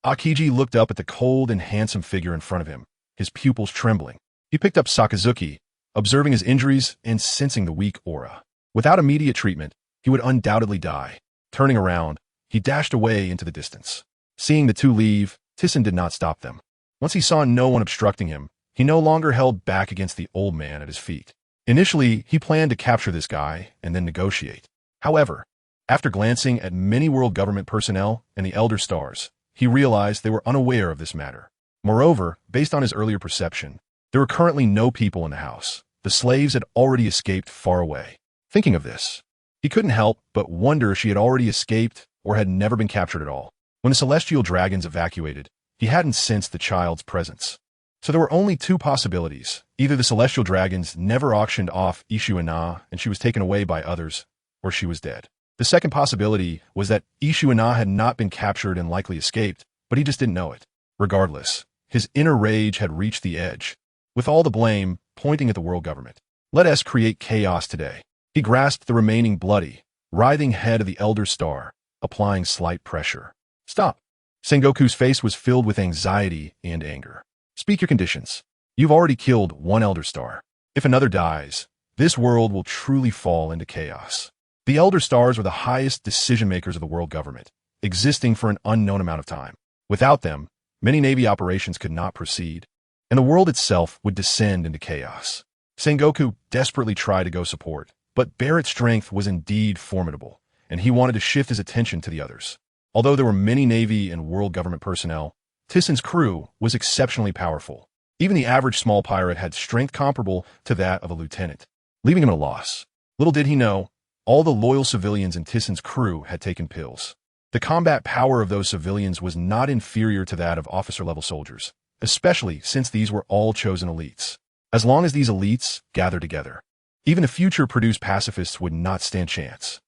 Akiji looked up at the cold and handsome figure in front of him, his pupils trembling. He picked up Sakazuki, observing his injuries and sensing the weak aura. Without immediate treatment, he would undoubtedly die. Turning around, he dashed away into the distance. Seeing the two leave, Tissen did not stop them. Once he saw no one obstructing him, he no longer held back against the old man at his feet. Initially, he planned to capture this guy and then negotiate. However, after glancing at many world government personnel and the Elder Stars, he realized they were unaware of this matter. Moreover, based on his earlier perception, there were currently no people in the house. The slaves had already escaped far away. Thinking of this, he couldn't help but wonder if she had already escaped or had never been captured at all. When the celestial dragons evacuated, he hadn't sensed the child's presence. So there were only 2 possibilities. Either the celestial dragons never auctioned off Ishu-ina and she was taken away by others, or she was dead. The second possibility was that Ishu-ina had not been captured and likely escaped, but he just didn't know it. Regardless, his inner rage had reached the edge, with all the blame pointing at the world government. Let us create chaos today. He grasped the remaining bloody, writhing head of the Elder Star, applying slight pressure. Stop. Sengoku's face was filled with anxiety and anger. Speak your conditions. You've already killed 1 Elder Star. If another dies, this world will truly fall into chaos. The Elder Stars were the highest decision-makers of the world government, existing for an unknown amount of time. Without them, many Navy operations could not proceed, and the world itself would descend into chaos. Sengoku desperately tried to go support, but Barrett's strength was indeed formidable, and he wanted to shift his attention to the others. Although there were many Navy and world government personnel, Tissen's crew was exceptionally powerful. Even the average small pirate had strength comparable to that of a lieutenant, leaving him at a loss. Little did he know, all the loyal civilians in Tissen's crew had taken pills. The combat power of those civilians was not inferior to that of officer-level soldiers, especially since these were all chosen elites. As long as these elites gather together, even the future-produced pacifists would not stand chance.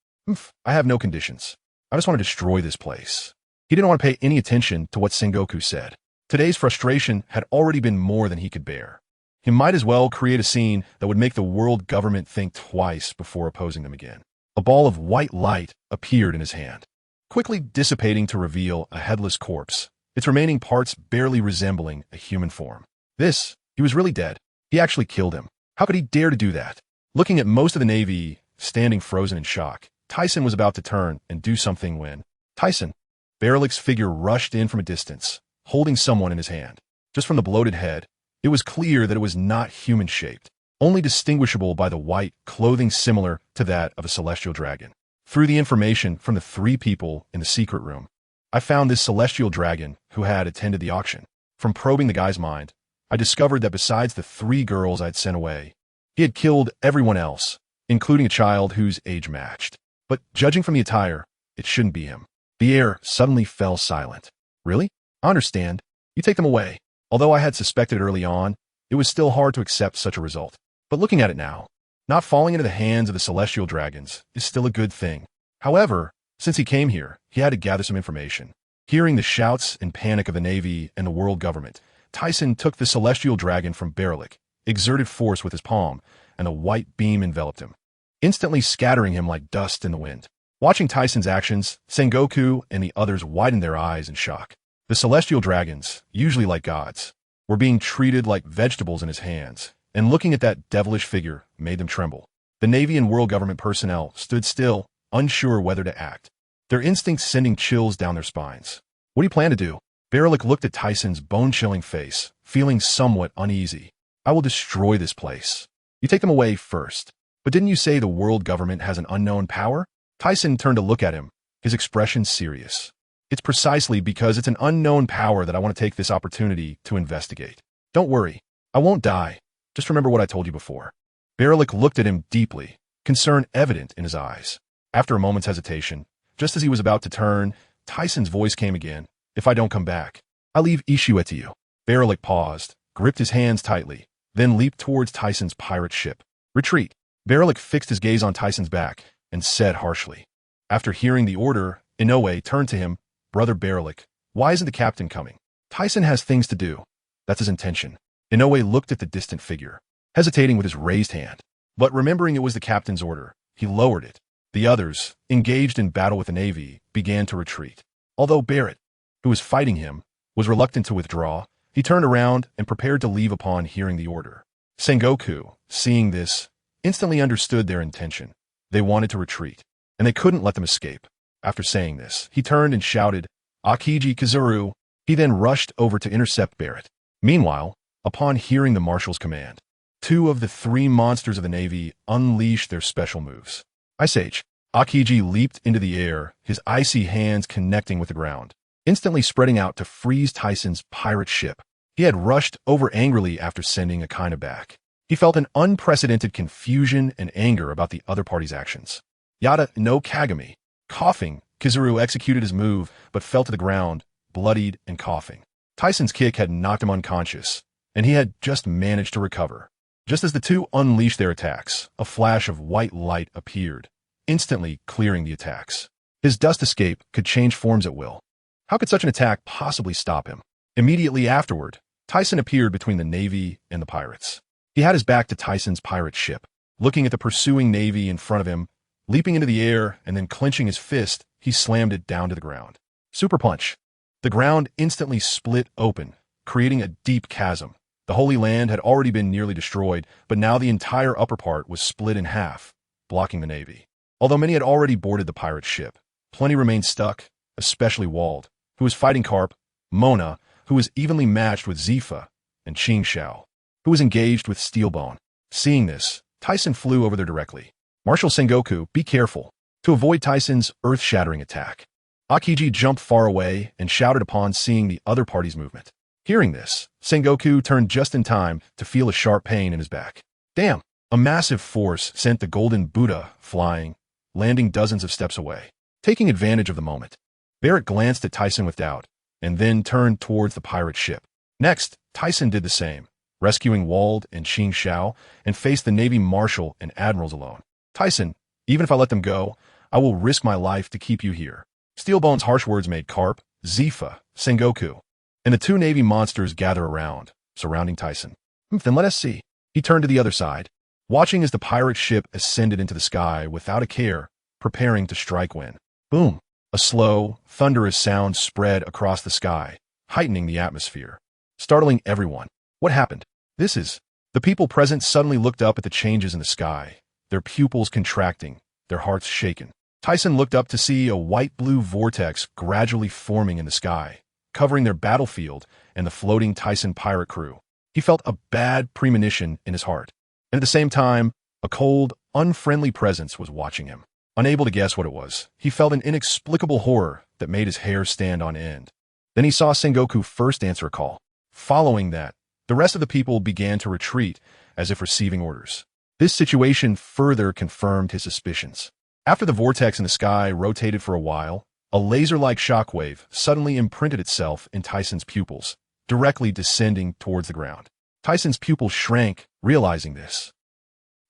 I have no conditions. I just want to destroy this place. He didn't want to pay any attention to what Sengoku said. Today's frustration had already been more than he could bear. He might as well create a scene that would make the world government think twice before opposing them again. A ball of white light appeared in his hand, quickly dissipating to reveal a headless corpse, its remaining parts barely resembling a human form. He was really dead. He actually killed him. How could he dare to do that? Looking at most of the Navy standing frozen in shock, Tyson was about to turn and do something when Tyson, Berelik's figure rushed in from a distance, holding someone in his hand. Just from the bloated head, it was clear that it was not human-shaped, only distinguishable by the white clothing similar to that of a celestial dragon. Through the information from the 3 people in the secret room, I found this celestial dragon who had attended the auction. From probing the guy's mind, I discovered that besides the 3 girls I'd sent away, he had killed everyone else, including a child whose age matched. But judging from the attire, it shouldn't be him. The air suddenly fell silent. Really? I understand. You take them away. Although I had suspected early on, it was still hard to accept such a result. But looking at it now, not falling into the hands of the celestial dragons is still a good thing. However, since he came here, he had to gather some information. Hearing the shouts and panic of the Navy and the world government, Tyson took the celestial dragon from Berelik, exerted force with his palm, and a white beam enveloped him, instantly scattering him like dust in the wind. Watching Tyson's actions, Sengoku and the others widened their eyes in shock. The celestial dragons, usually like gods, were being treated like vegetables in his hands, and looking at that devilish figure made them tremble. The Navy and world government personnel stood still, unsure whether to act, their instincts sending chills down their spines. What do you plan to do? Berelik looked at Tyson's bone-chilling face, feeling somewhat uneasy. I will destroy this place. You take them away first. But didn't you say the world government has an unknown power? Tyson turned to look at him, his expression serious. It's precisely because it's an unknown power that I want to take this opportunity to investigate. Don't worry. I won't die. Just remember what I told you before. Berelik looked at him deeply, concern evident in his eyes. After a moment's hesitation, just as he was about to turn, Tyson's voice came again. If I don't come back, I'll leave Ishue to you. Berelik paused, gripped his hands tightly, then leaped towards Tyson's pirate ship. Retreat. Berelik fixed his gaze on Tyson's back and said harshly. After hearing the order, Inoue turned to him. Brother Berelik, why isn't the captain coming? Tyson has things to do. That's his intention. Inoue looked at the distant figure, hesitating with his raised hand. But remembering it was the captain's order, he lowered it. The others, engaged in battle with the Navy, began to retreat. Although Barrett, who was fighting him, was reluctant to withdraw, he turned around and prepared to leave upon hearing the order. Sengoku, seeing this, instantly understood their intention. They wanted to retreat, and they couldn't let them escape. After saying this, he turned and shouted, Akiji Kazuru. He then rushed over to intercept Barrett. Meanwhile, upon hearing the marshal's command, 2 of the 3 monsters of the Navy unleashed their special moves. Ice Age. Akiji leaped into the air, his icy hands connecting with the ground, instantly spreading out to freeze Tyson's pirate ship. He had rushed over angrily after sending Akaina back. He felt an unprecedented confusion and anger about the other party's actions. Yada no Kagami. Coughing, Kizuru executed his move, but fell to the ground, bloodied and coughing. Tyson's kick had knocked him unconscious, and he had just managed to recover. Just as the 2 unleashed their attacks, a flash of white light appeared, instantly clearing the attacks. His dust escape could change forms at will. How could such an attack possibly stop him? Immediately afterward, Tyson appeared between the Navy and the pirates. He had his back to Tyson's pirate ship, looking at the pursuing Navy in front of him. Leaping into the air and then clenching his fist, he slammed it down to the ground. Super punch. The ground instantly split open, creating a deep chasm. The Holy Land had already been nearly destroyed, but now the entire upper part was split in half, blocking the Navy. Although many had already boarded the pirate ship, plenty remained stuck, especially Wald, who was fighting Carp, Mona, who was evenly matched with Zifa, and Qing Xiao, who was engaged with Steelbone. Seeing this, Tyson flew over there directly. Marshal Sengoku, be careful, to avoid Tyson's earth-shattering attack. Akiji jumped far away and shouted upon seeing the other party's movement. Hearing this, Sengoku turned just in time to feel a sharp pain in his back. Damn! A massive force sent the Golden Buddha flying, landing dozens of steps away. Taking advantage of the moment, Barrett glanced at Tyson with doubt, and then turned towards the pirate ship. Next, Tyson did the same, rescuing Wald and Qing Shao, and faced the Navy Marshal and Admirals alone. Tyson, even if I let them go, I will risk my life to keep you here. Steelbone's harsh words made Carp, Zifa, Sengoku, and the two Navy monsters gather around, surrounding Tyson. Then let us see. He turned to the other side, watching as the pirate ship ascended into the sky without a care, preparing to strike when. Boom! A slow, thunderous sound spread across the sky, heightening the atmosphere, startling everyone. What happened? The people present suddenly looked up at the changes in the sky, their pupils contracting, their hearts shaken. Tyson looked up to see a white-blue vortex gradually forming in the sky, covering their battlefield and the floating Tyson pirate crew. He felt a bad premonition in his heart, and at the same time, a cold, unfriendly presence was watching him. Unable to guess what it was, he felt an inexplicable horror that made his hair stand on end. Then he saw Sengoku first answer a call. Following that, the rest of the people began to retreat as if receiving orders. This situation further confirmed his suspicions. After the vortex in the sky rotated for a while, a laser-like shockwave suddenly imprinted itself in Tyson's pupils, directly descending towards the ground. Tyson's pupils shrank, realizing this.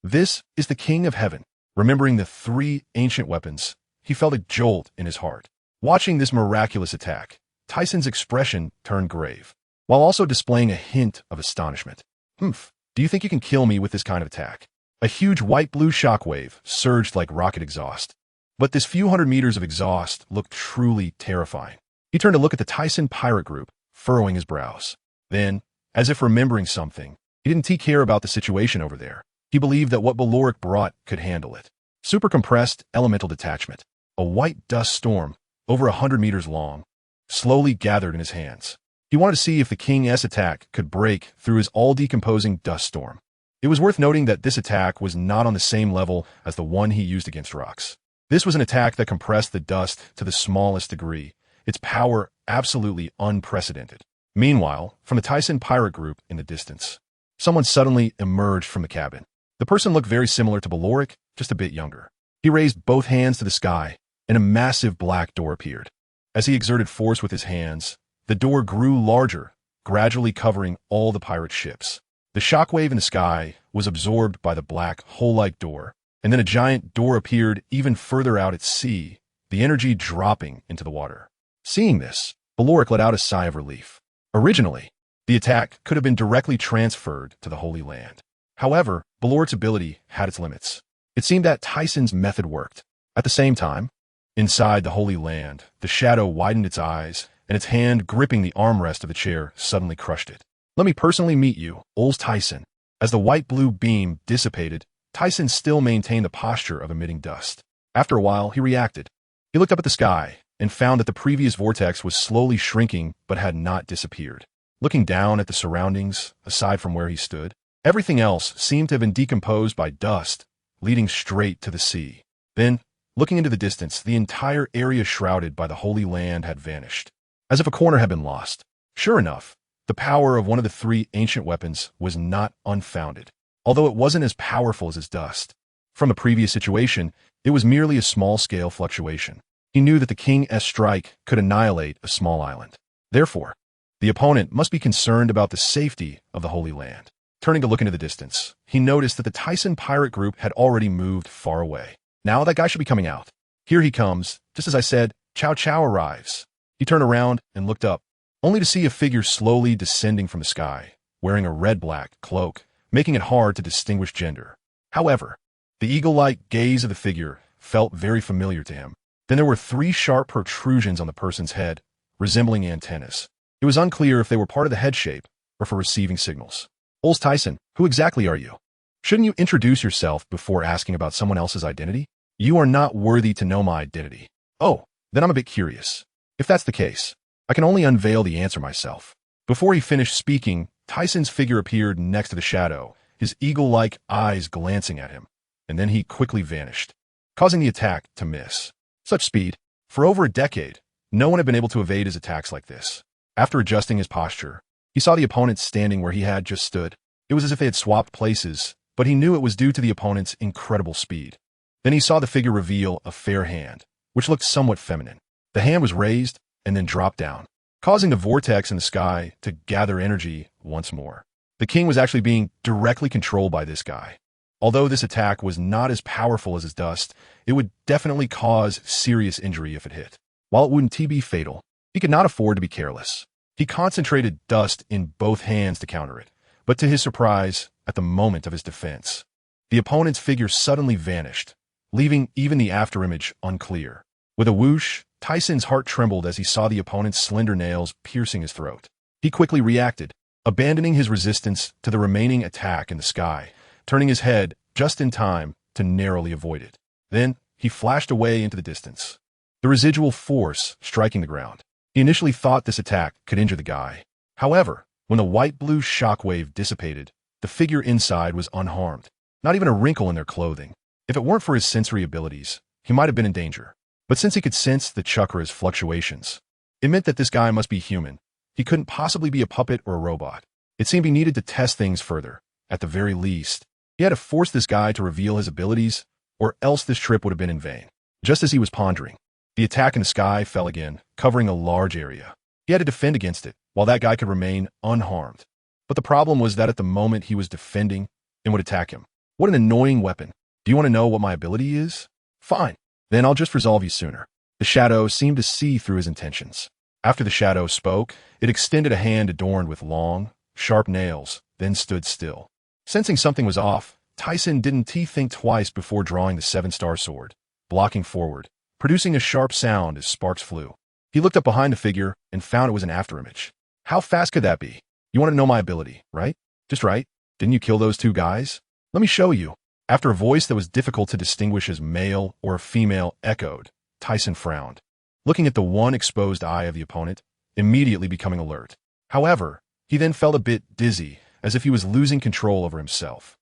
This is the King of Heaven. Remembering the three ancient weapons, he felt a jolt in his heart. Watching this miraculous attack, Tyson's expression turned grave, while also displaying a hint of astonishment. Do you think you can kill me with this kind of attack? A huge white-blue shockwave surged like rocket exhaust. But this few hundred meters of exhaust looked truly terrifying. He turned to look at the Tyson pirate group, furrowing his brows. Then, as if remembering something, he didn't care about the situation over there. He believed that what Beloric brought could handle it. Super-compressed elemental detachment, a white dust storm, over 100 meters long, slowly gathered in his hands. He wanted to see if the King's attack could break through his all-decomposing dust storm. It was worth noting that this attack was not on the same level as the one he used against rocks. This was an attack that compressed the dust to the smallest degree, its power absolutely unprecedented. Meanwhile, from the Tyson pirate group in the distance, someone suddenly emerged from the cabin. The person looked very similar to Beloric, just a bit younger. He raised both hands to the sky, and a massive black door appeared. As he exerted force with his hands, the door grew larger, gradually covering all the pirate ships. The shockwave in the sky was absorbed by the black, hole-like door, and then a giant door appeared even further out at sea, the energy dropping into the water. Seeing this, Beloric let out a sigh of relief. Originally, the attack could have been directly transferred to the Holy Land. However, Beloric's ability had its limits. It seemed that Tyson's method worked. At the same time, inside the Holy Land, the shadow widened its eyes, and its hand gripping the armrest of the chair suddenly crushed it. Let me personally meet you, Ols Tisen. As the white-blue beam dissipated, Tyson still maintained the posture of emitting dust. After a while, he reacted. He looked up at the sky and found that the previous vortex was slowly shrinking but had not disappeared. Looking down at the surroundings, aside from where he stood, everything else seemed to have been decomposed by dust, leading straight to the sea. Then, looking into the distance, the entire area shrouded by the Holy Land had vanished, as if a corner had been lost. Sure enough, the power of one of the three ancient weapons was not unfounded, although it wasn't as powerful as his dust. From the previous situation, it was merely a small-scale fluctuation. He knew that the King's strike could annihilate a small island. Therefore, the opponent must be concerned about the safety of the Holy Land. Turning to look into the distance, he noticed that the Tyson pirate group had already moved far away. Now that guy should be coming out. Here he comes. Just as I said, Chow Chow arrives. He turned around and looked up, only to see a figure slowly descending from the sky, wearing a red-black cloak, making it hard to distinguish gender. However, the eagle-like gaze of the figure felt very familiar to him. Then there were three sharp protrusions on the person's head, resembling antennas. It was unclear if they were part of the head shape or for receiving signals. Ols Tisen, who exactly are you? Shouldn't you introduce yourself before asking about someone else's identity? You are not worthy to know my identity. Oh, then I'm a bit curious. If that's the case, I can only unveil the answer myself. Before he finished speaking, Tyson's figure appeared next to the shadow, his eagle-like eyes glancing at him, and then he quickly vanished, causing the attack to miss. Such speed. For over a decade, no one had been able to evade his attacks like this. After adjusting his posture, he saw the opponent standing where he had just stood. It was as if they had swapped places, but he knew it was due to the opponent's incredible speed. Then he saw the figure reveal a fair hand, which looked somewhat feminine. The hand was raised and then dropped down, causing the vortex in the sky to gather energy once more. The king was actually being directly controlled by this guy. Although this attack was not as powerful as his dust, it would definitely cause serious injury if it hit. While it wouldn't be fatal, he could not afford to be careless. He concentrated dust in both hands to counter it, but to his surprise, at the moment of his defense, the opponent's figure suddenly vanished, leaving even the afterimage unclear. With a whoosh, Tyson's heart trembled as he saw the opponent's slender nails piercing his throat. He quickly reacted, abandoning his resistance to the remaining attack in the sky, turning his head just in time to narrowly avoid it. Then, he flashed away into the distance, the residual force striking the ground. He initially thought this attack could injure the guy. However, when the white-blue shockwave dissipated, the figure inside was unharmed, not even a wrinkle in their clothing. If it weren't for his sensory abilities, he might have been in danger. But since he could sense the chakra's fluctuations, it meant that this guy must be human. He couldn't possibly be a puppet or a robot. It seemed he needed to test things further. At the very least, he had to force this guy to reveal his abilities, or else this trip would have been in vain. Just as he was pondering, the attack in the sky fell again, covering a large area. He had to defend against it, while that guy could remain unharmed. But the problem was that at the moment he was defending, it would attack him. What an annoying weapon. Do you want to know what my ability is? Fine. Then I'll just resolve you sooner. The shadow seemed to see through his intentions. After the shadow spoke, it extended a hand adorned with long, sharp nails, then stood still. Sensing something was off, Tyson didn't think twice before drawing the 7-star sword, blocking forward, producing a sharp sound as sparks flew. He looked up behind the figure and found it was an afterimage. How fast could that be? You want to know my ability, right? Just right. Didn't you kill those 2 guys? Let me show you. After a voice that was difficult to distinguish as male or female echoed, Tyson frowned, looking at the one exposed eye of the opponent, immediately becoming alert. However, he then felt a bit dizzy, as if he was losing control over himself.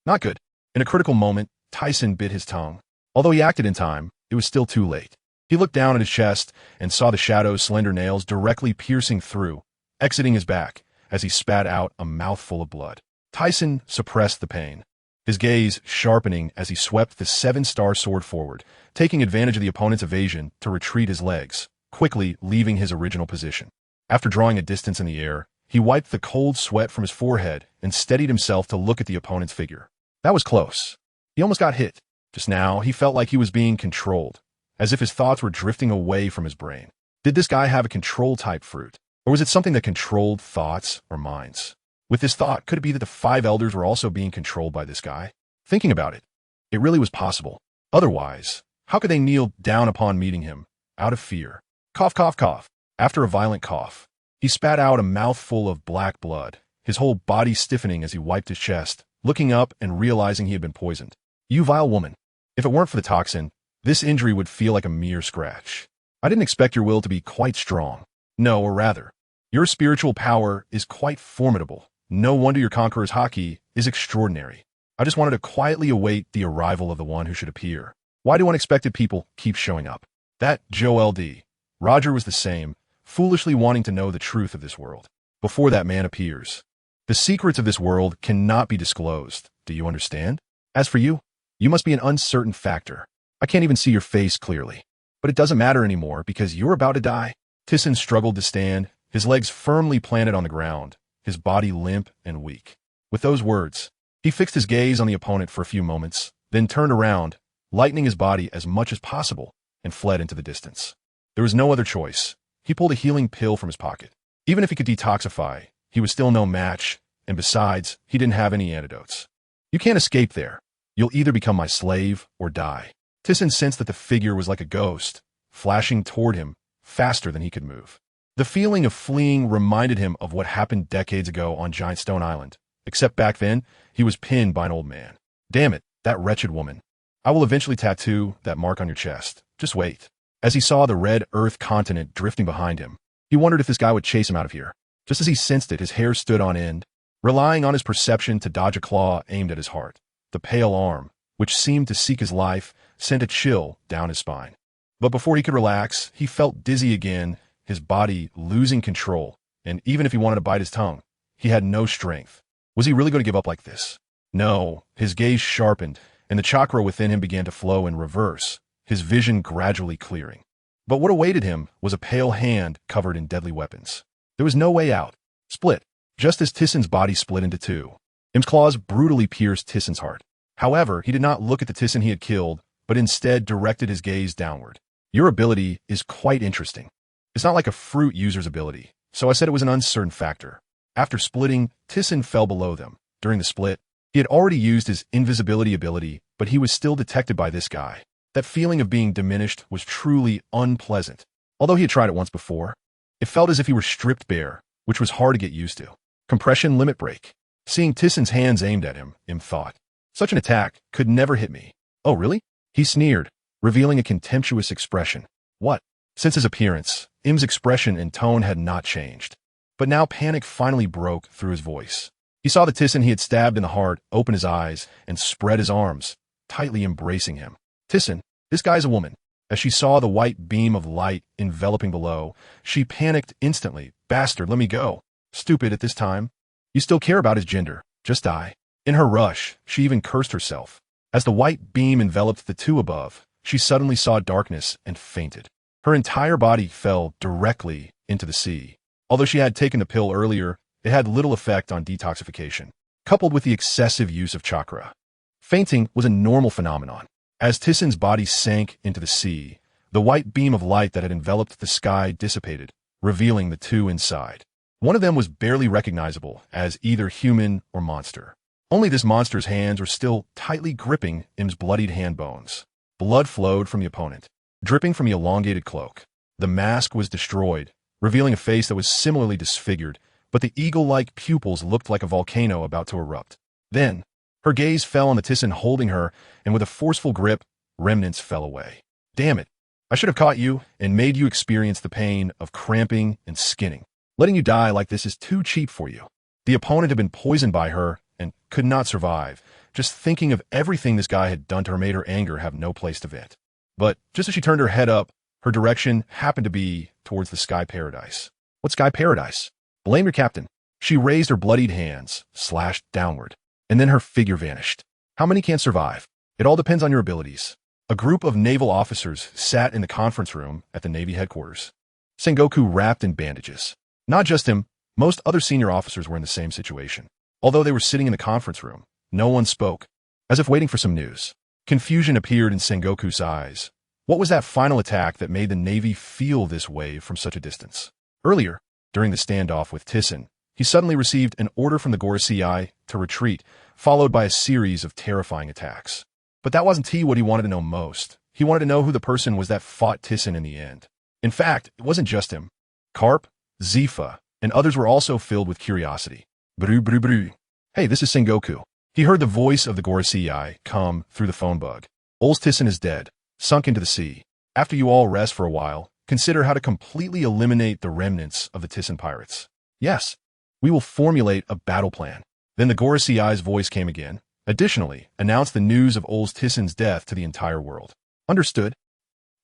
Not good. In a critical moment, Tyson bit his tongue. Although he acted in time, it was still too late. He looked down at his chest and saw the shadow's slender nails directly piercing through, exiting his back, as he spat out a mouthful of blood. Tyson suppressed the pain, his gaze sharpening as he swept the 7-star sword forward, taking advantage of the opponent's evasion to retreat his legs, quickly leaving his original position. After drawing a distance in the air, he wiped the cold sweat from his forehead and steadied himself to look at the opponent's figure. That was close. He almost got hit. Just now, he felt like he was being controlled, as if his thoughts were drifting away from his brain. Did this guy have a control-type fruit? Or was it something that controlled thoughts or minds? With this thought, could it be that the 5 elders were also being controlled by this guy? Thinking about it, it really was possible. Otherwise, how could they kneel down upon meeting him, out of fear? Cough, cough, cough. After a violent cough, he spat out a mouthful of black blood, his whole body stiffening as he wiped his chest, looking up and realizing he had been poisoned. You vile woman. If it weren't for the toxin, this injury would feel like a mere scratch. I didn't expect your will to be quite strong. No, or rather, your spiritual power is quite formidable. No wonder your conqueror's haki is extraordinary. I just wanted to quietly await the arrival of the one who should appear. Why do unexpected people keep showing up? That Joe LD. Roger was the same, foolishly wanting to know the truth of this world. Before that man appears. The secrets of this world cannot be disclosed. Do you understand? As for you, you must be an uncertain factor. I can't even see your face clearly. But it doesn't matter anymore because you're about to die. Thyssen struggled to stand, his legs firmly planted on the ground, his body limp and weak. With those words, he fixed his gaze on the opponent for a few moments, then turned around, lightening his body as much as possible, and fled into the distance. There was no other choice. He pulled a healing pill from his pocket. Even if he could detoxify, he was still no match, and besides, he didn't have any antidotes. You can't escape there. You'll either become my slave or die. Thyssen sensed that the figure was like a ghost, flashing toward him, faster than he could move. The feeling of fleeing reminded him of what happened decades ago on Giant Stone Island, except back then, he was pinned by an old man. Damn it, that wretched woman. I will eventually tattoo that mark on your chest. Just wait. As he saw the red Earth continent drifting behind him, he wondered if this guy would chase him out of here. Just as he sensed it, his hair stood on end, relying on his perception to dodge a claw aimed at his heart. The pale arm, which seemed to seek his life, sent a chill down his spine. But before he could relax, he felt dizzy again, his body losing control, and even if he wanted to bite his tongue, he had no strength. Was he really going to give up like this? No, his gaze sharpened, and the chakra within him began to flow in reverse, his vision gradually clearing. But what awaited him was a pale hand covered in deadly weapons. There was no way out. Split. Just as Tyssen's body split into two. Im's claws brutally pierced Tyssen's heart. However, he did not look at the Thyssen he had killed, but instead directed his gaze downward. Your ability is quite interesting. It's not like a fruit user's ability, so I said it was an uncertain factor. After splitting, Thyssen fell below them. During the split, he had already used his invisibility ability, but he was still detected by this guy. That feeling of being diminished was truly unpleasant. Although he had tried it once before, it felt as if he were stripped bare, which was hard to get used to. Compression limit break. Seeing Tyssen's hands aimed at him, Im thought, such an attack could never hit me. Oh, really? He sneered, revealing a contemptuous expression. What? Since his appearance, Im's expression and tone had not changed. But now panic finally broke through his voice. He saw the Thyssen he had stabbed in the heart open his eyes and spread his arms, tightly embracing him. Thyssen, this guy's a woman. As she saw the white beam of light enveloping below, she panicked instantly. Bastard, let me go. Stupid at this time. You still care about his gender. Just die. In her rush, she even cursed herself. As the white beam enveloped the two above, she suddenly saw darkness and fainted. Her entire body fell directly into the sea. Although she had taken the pill earlier, it had little effect on detoxification, coupled with the excessive use of chakra. Fainting was a normal phenomenon. As Tyssen's body sank into the sea, the white beam of light that had enveloped the sky dissipated, revealing the two inside. One of them was barely recognizable as either human or monster. Only this monster's hands were still tightly gripping Im's bloodied hand bones. Blood flowed from the opponent, dripping from the elongated cloak. The mask was destroyed, revealing a face that was similarly disfigured, but the eagle-like pupils looked like a volcano about to erupt. Then, her gaze fell on the Thyssen holding her, and with a forceful grip, remnants fell away. Damn it. I should have caught you and made you experience the pain of cramping and skinning. Letting you die like this is too cheap for you. The opponent had been poisoned by her and could not survive. Just thinking of everything this guy had done to her made her anger have no place to vent. But just as she turned her head up, her direction happened to be towards the sky paradise. What sky paradise? Blame your captain. She raised her bloodied hands, slashed downward, and then her figure vanished. How many can survive? It all depends on your abilities. A group of naval officers sat in the conference room at the Navy headquarters. Sengoku wrapped in bandages. Not just him, most other senior officers were in the same situation. Although they were sitting in the conference room, no one spoke, as if waiting for some news. Confusion appeared in Sengoku's eyes. What was that final attack that made the Navy feel this way from such a distance? Earlier, during the standoff with Thyssen, he suddenly received an order from the Gorosei to retreat, followed by a series of terrifying attacks. But that wasn't what he wanted to know most. He wanted to know who the person was that fought Thyssen in the end. In fact, it wasn't just him. Karp, Zifa, and others were also filled with curiosity. Bru bru bru. Hey, this is Sengoku. He heard the voice of the Gorosei come through the phone bug. Ols Tisen is dead, sunk into the sea. After you all rest for a while, consider how to completely eliminate the remnants of the Thyssen pirates. Yes, we will formulate a battle plan. Then the Gorosei's voice came again. Additionally, announce the news of Ols Tissen's death to the entire world. Understood.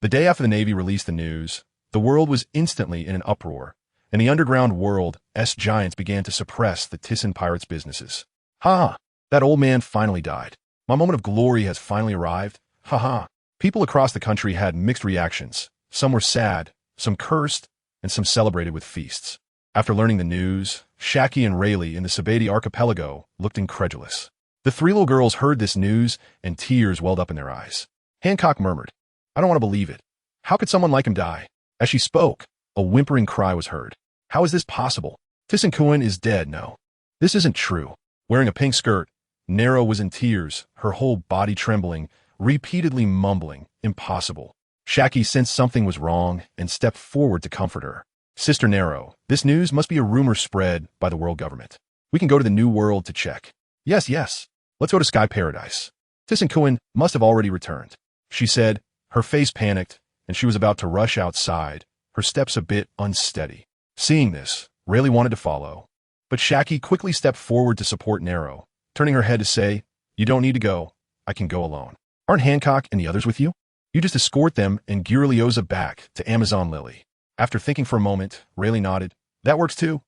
The day after the Navy released the news, the world was instantly in an uproar, and the underground world's giants began to suppress the Thyssen pirates' businesses. Ha! That old man finally died. My moment of glory has finally arrived. Ha ha! People across the country had mixed reactions. Some were sad, some cursed, and some celebrated with feasts. After learning the news, Shaki and Rayleigh in the Sabeti archipelago looked incredulous. The three little girls heard this news, and tears welled up in their eyes. Hancock murmured, I don't want to believe it. How could someone like him die? As she spoke, a whimpering cry was heard. How is this possible? Thyssen is dead, no. This isn't true. Wearing a pink skirt, Nero was in tears, her whole body trembling, repeatedly mumbling, impossible. Shaki sensed something was wrong and stepped forward to comfort her. Sister Nero, this news must be a rumor spread by the world government. We can go to the New World to check. Yes. Let's go to Sky Paradise. Thyssen must have already returned. She said, her face panicked, and she was about to rush outside, her steps a bit unsteady. Seeing this, Rayleigh wanted to follow, but Shaki quickly stepped forward to support Nero, turning her head to say, You don't need to go. I can go alone. Aren't Hancock and the others with you? You just escort them and Girliosa back to Amazon Lily. After thinking for a moment, Rayleigh nodded. That works too.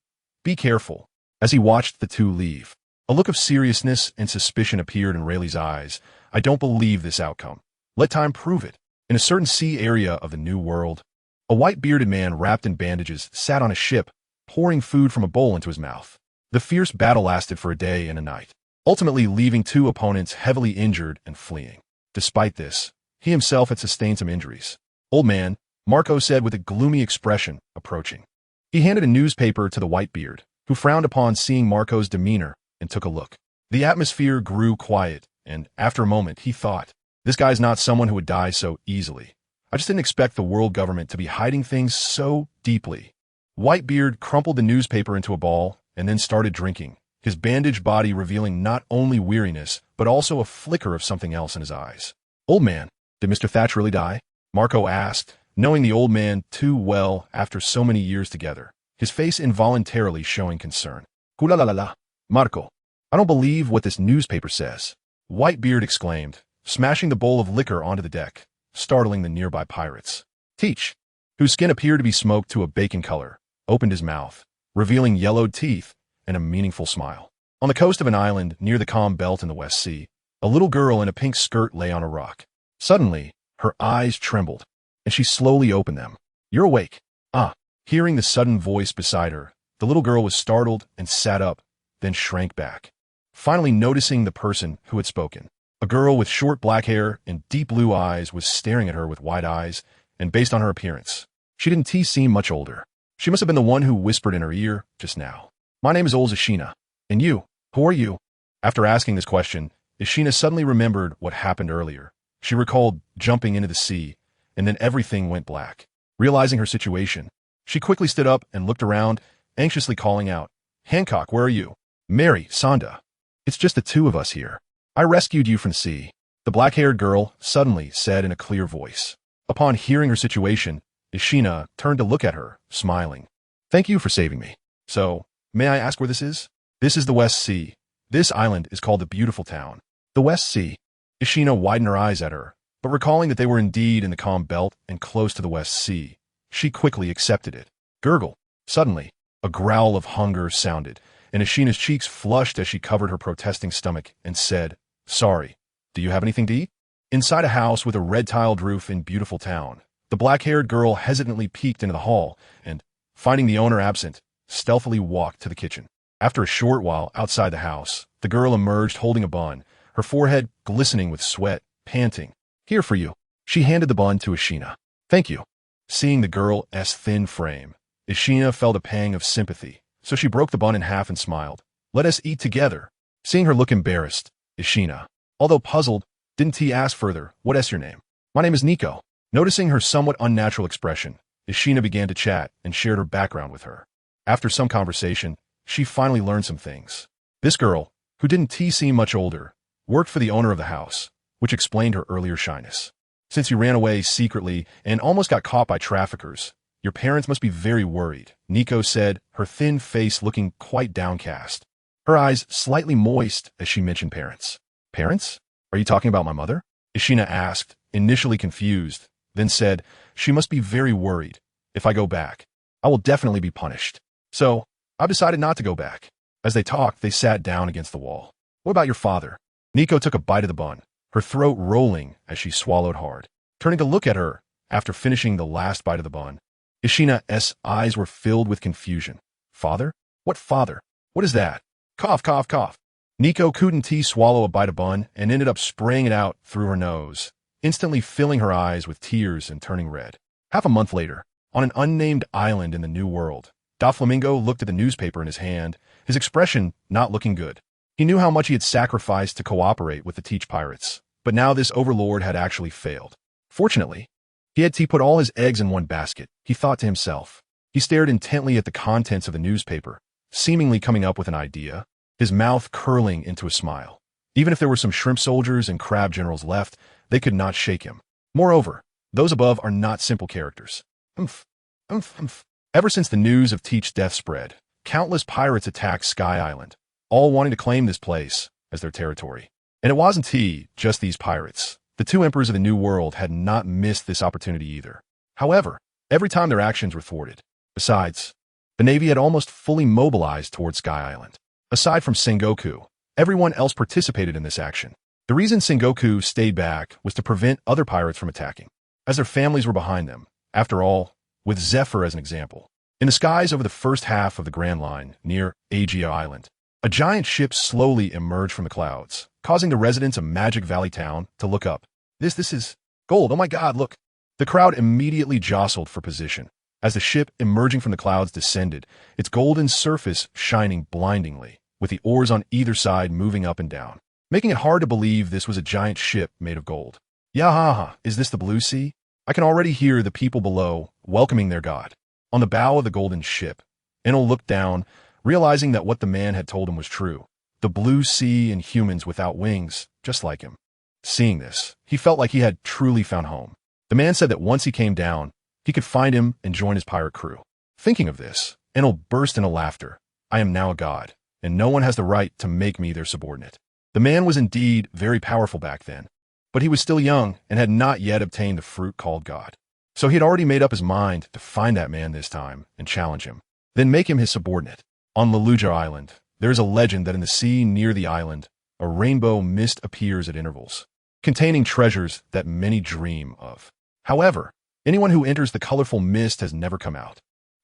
Be careful. As he watched the two leave, a look of seriousness and suspicion appeared in Rayleigh's eyes. I don't believe this outcome. Let time prove it. In a certain sea area of the New World, A white-bearded man wrapped in bandages sat on a ship, pouring food from a bowl into his mouth. The fierce battle lasted for a day and a night, ultimately leaving two opponents heavily injured and fleeing. Despite this, he himself had sustained some injuries. "Old man," Marco said with a gloomy expression, approaching. He handed a newspaper to the Whitebeard, who frowned upon seeing Marco's demeanor and took a look. The atmosphere grew quiet, and after a moment he thought, this guy's not someone who would die so easily. I just didn't expect the world government to be hiding things so deeply. Whitebeard crumpled the newspaper into a ball and then started drinking, his bandaged body revealing not only weariness, but also a flicker of something else in his eyes. "Old man, did Mr. Thatch really die?" Marco asked, knowing the old man too well after so many years together, his face involuntarily showing concern. "Kula la la la, Marco, I don't believe what this newspaper says," Whitebeard exclaimed, smashing the bowl of liquor onto the deck, startling the nearby pirates. Teach, whose skin appeared to be smoked to a bacon color, opened his mouth, revealing yellowed teeth and a meaningful smile. On the coast of an island near the calm belt in the West Sea, a little girl in a pink skirt lay on a rock. Suddenly, her eyes trembled, and she slowly opened them. "You're awake." "Ah." Hearing the sudden voice beside her, the little girl was startled and sat up, then shrank back, finally noticing the person who had spoken. A girl with short black hair and deep blue eyes was staring at her with wide eyes, and based on her appearance, she didn't seem much older. She must have been the one who whispered in her ear just now. "My name is Ols Tisen. And you, who are you?" After asking this question, Ishina suddenly remembered what happened earlier. She recalled jumping into the sea, and then everything went black. Realizing her situation, she quickly stood up and looked around, anxiously calling out, "Hancock, where are you? Mary, Sonda. It's just the two of us here. I rescued you from the sea," the black-haired girl suddenly said in a clear voice. Upon hearing her situation, Ishina turned to look at her, smiling. "Thank you for saving me. So, may I ask where this is?" "This is the West Sea. This island is called the Beautiful Town." "The West Sea?" Ishina widened her eyes at her, but recalling that they were indeed in the calm belt and close to the West Sea, she quickly accepted it. Gurgle. Suddenly, a growl of hunger sounded, and Ishina's cheeks flushed as she covered her protesting stomach and said, "Sorry, do you have anything to eat?" Inside a house with a red-tiled roof in Beautiful Town, the black-haired girl hesitantly peeked into the hall and, finding the owner absent, stealthily walked to the kitchen. After a short while outside the house, the girl emerged holding a bun, her forehead glistening with sweat, panting. "Here for you." She handed the bun to Ishina. "Thank you." Seeing the girl's thin frame, Ishina felt a pang of sympathy, so she broke the bun in half and smiled. "Let us eat together." Seeing her look embarrassed, Ishina, although puzzled, didn't ask further, "What's your name?" "My name is Nico." Noticing her somewhat unnatural expression, Ishina began to chat and shared her background with her. After some conversation, she finally learned some things. This girl, who didn't seem much older, worked for the owner of the house, which explained her earlier shyness. "Since you ran away secretly and almost got caught by traffickers, your parents must be very worried," Nico said, her thin face looking quite downcast. Her eyes slightly moist as she mentioned parents. "Parents? Are you talking about my mother?" Ishina asked, initially confused, then said, "She must be very worried. If I go back, I will definitely be punished. So, I've decided not to go back." As they talked, they sat down against the wall. "What about your father?" Nico took a bite of the bun, her throat rolling as she swallowed hard. Turning to look at her, after finishing the last bite of the bun, Ishina's eyes were filled with confusion. "Father? What father? What is that?" Cough, cough, cough. Nico couldn't swallow a bite of bun and ended up spraying it out through her nose, instantly filling her eyes with tears and turning red. Half a month later, on an unnamed island in the New World, Doflamingo looked at the newspaper in his hand, his expression not looking good. He knew how much he had sacrificed to cooperate with the Teach pirates, but now this overlord had actually failed. Fortunately, he had put all his eggs in one basket, he thought to himself. He stared intently at the contents of the newspaper, seemingly coming up with an idea, his mouth curling into a smile. Even if there were some shrimp soldiers and crab generals left, they could not shake him. Moreover, those above are not simple characters. Umph, umph, umph. Ever since the news of Teach's death spread, countless pirates attacked Sky Island, all wanting to claim this place as their territory. And it wasn't just these pirates. The two emperors of the New World had not missed this opportunity either. However, every time their actions were thwarted. Besides, the Navy had almost fully mobilized towards Sky Island. Aside from Sengoku, everyone else participated in this action. The reason Sengoku stayed back was to prevent other pirates from attacking, as their families were behind them. After all, with Zephyr as an example. In the skies over the first half of the Grand Line, near Aegea Island, a giant ship slowly emerged from the clouds, causing the residents of Magic Valley Town to look up. This is gold. Oh my God, look. The crowd immediately jostled for position. As the ship emerging from the clouds descended, its golden surface shining blindingly, with the oars on either side moving up and down, making it hard to believe this was a giant ship made of gold. Yahaha, is this the Blue Sea? I can already hear the people below welcoming their god. On the bow of the golden ship, Enel looked down, realizing that what the man had told him was true. The Blue Sea and humans without wings, just like him. Seeing this, he felt like he had truly found home. The man said that once he came down, he could find him and join his pirate crew. Thinking of this, Enel burst into laughter. I am now a god, and no one has the right to make me their subordinate. The man was indeed very powerful back then, but he was still young and had not yet obtained the fruit called God. So he had already made up his mind to find that man this time and challenge him, then make him his subordinate. On Leluja Island, there is a legend that in the sea near the island, a rainbow mist appears at intervals, containing treasures that many dream of. However, anyone who enters the colorful mist has never come out.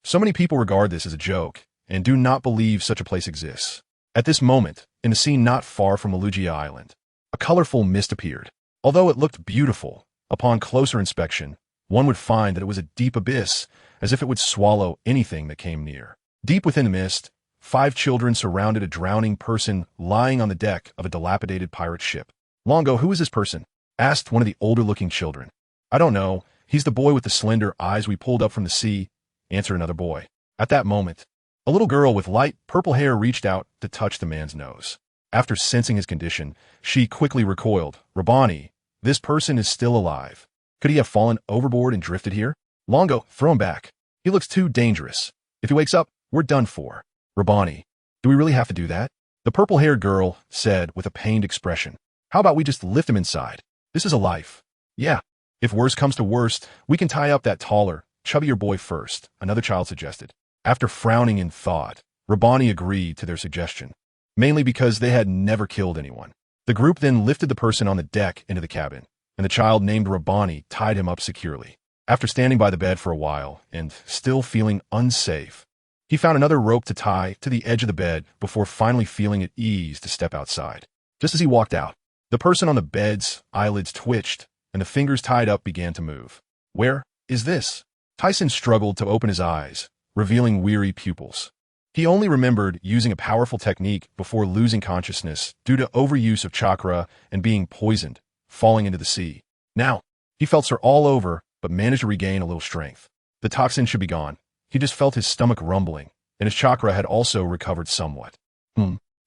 So many people regard this as a joke and do not believe such a place exists. At this moment, in a sea not far from Leluja Island, a colorful mist appeared. Although it looked beautiful, upon closer inspection, one would find that it was a deep abyss, as if it would swallow anything that came near. Deep within the mist, 5 children surrounded a drowning person lying on the deck of a dilapidated pirate ship. Longo, who is this person? Asked one of the older-looking children. I don't know. He's the boy with the slender eyes we pulled up from the sea, answered another boy. At that moment, a little girl with light purple hair reached out to touch the man's nose. After sensing his condition, she quickly recoiled. Rabani, this person is still alive. Could he have fallen overboard and drifted here? Longo, throw him back. He looks too dangerous. If he wakes up, we're done for. Rabani, do we really have to do that? The purple-haired girl said with a pained expression. How about we just lift him inside? This is a life. Yeah. If worst comes to worst, we can tie up that taller, chubbier boy first, another child suggested. After frowning in thought, Rabani agreed to their suggestion, mainly because they had never killed anyone. The group then lifted the person on the deck into the cabin, and the child named Rabani tied him up securely. After standing by the bed for a while and still feeling unsafe, he found another rope to tie to the edge of the bed before finally feeling at ease to step outside. Just as he walked out, the person on the bed's eyelids twitched, and the fingers tied up began to move. Where is this? Thyssen struggled to open his eyes, revealing weary pupils. He only remembered using a powerful technique before losing consciousness due to overuse of chakra and being poisoned, falling into the sea. Now, he felt sore all over, but managed to regain a little strength. The toxin should be gone. He just felt his stomach rumbling, and his chakra had also recovered somewhat.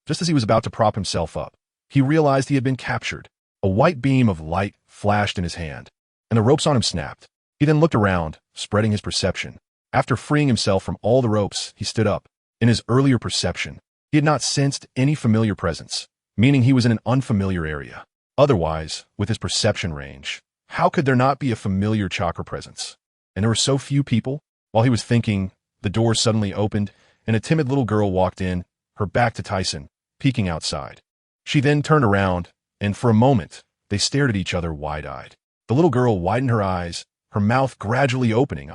Just as he was about to prop himself up, he realized he had been captured. A white beam of light flashed in his hand, and the ropes on him snapped. He then looked around, spreading his perception. After freeing himself from all the ropes, he stood up. In his earlier perception, he had not sensed any familiar presence, meaning he was in an unfamiliar area. Otherwise, with his perception range, how could there not be a familiar chakra presence? And there were so few people. While he was thinking, the door suddenly opened, and a timid little girl walked in, her back to Thyssen, peeking outside. She then turned around, and for a moment, they stared at each other wide-eyed. The little girl widened her eyes, her mouth gradually opening.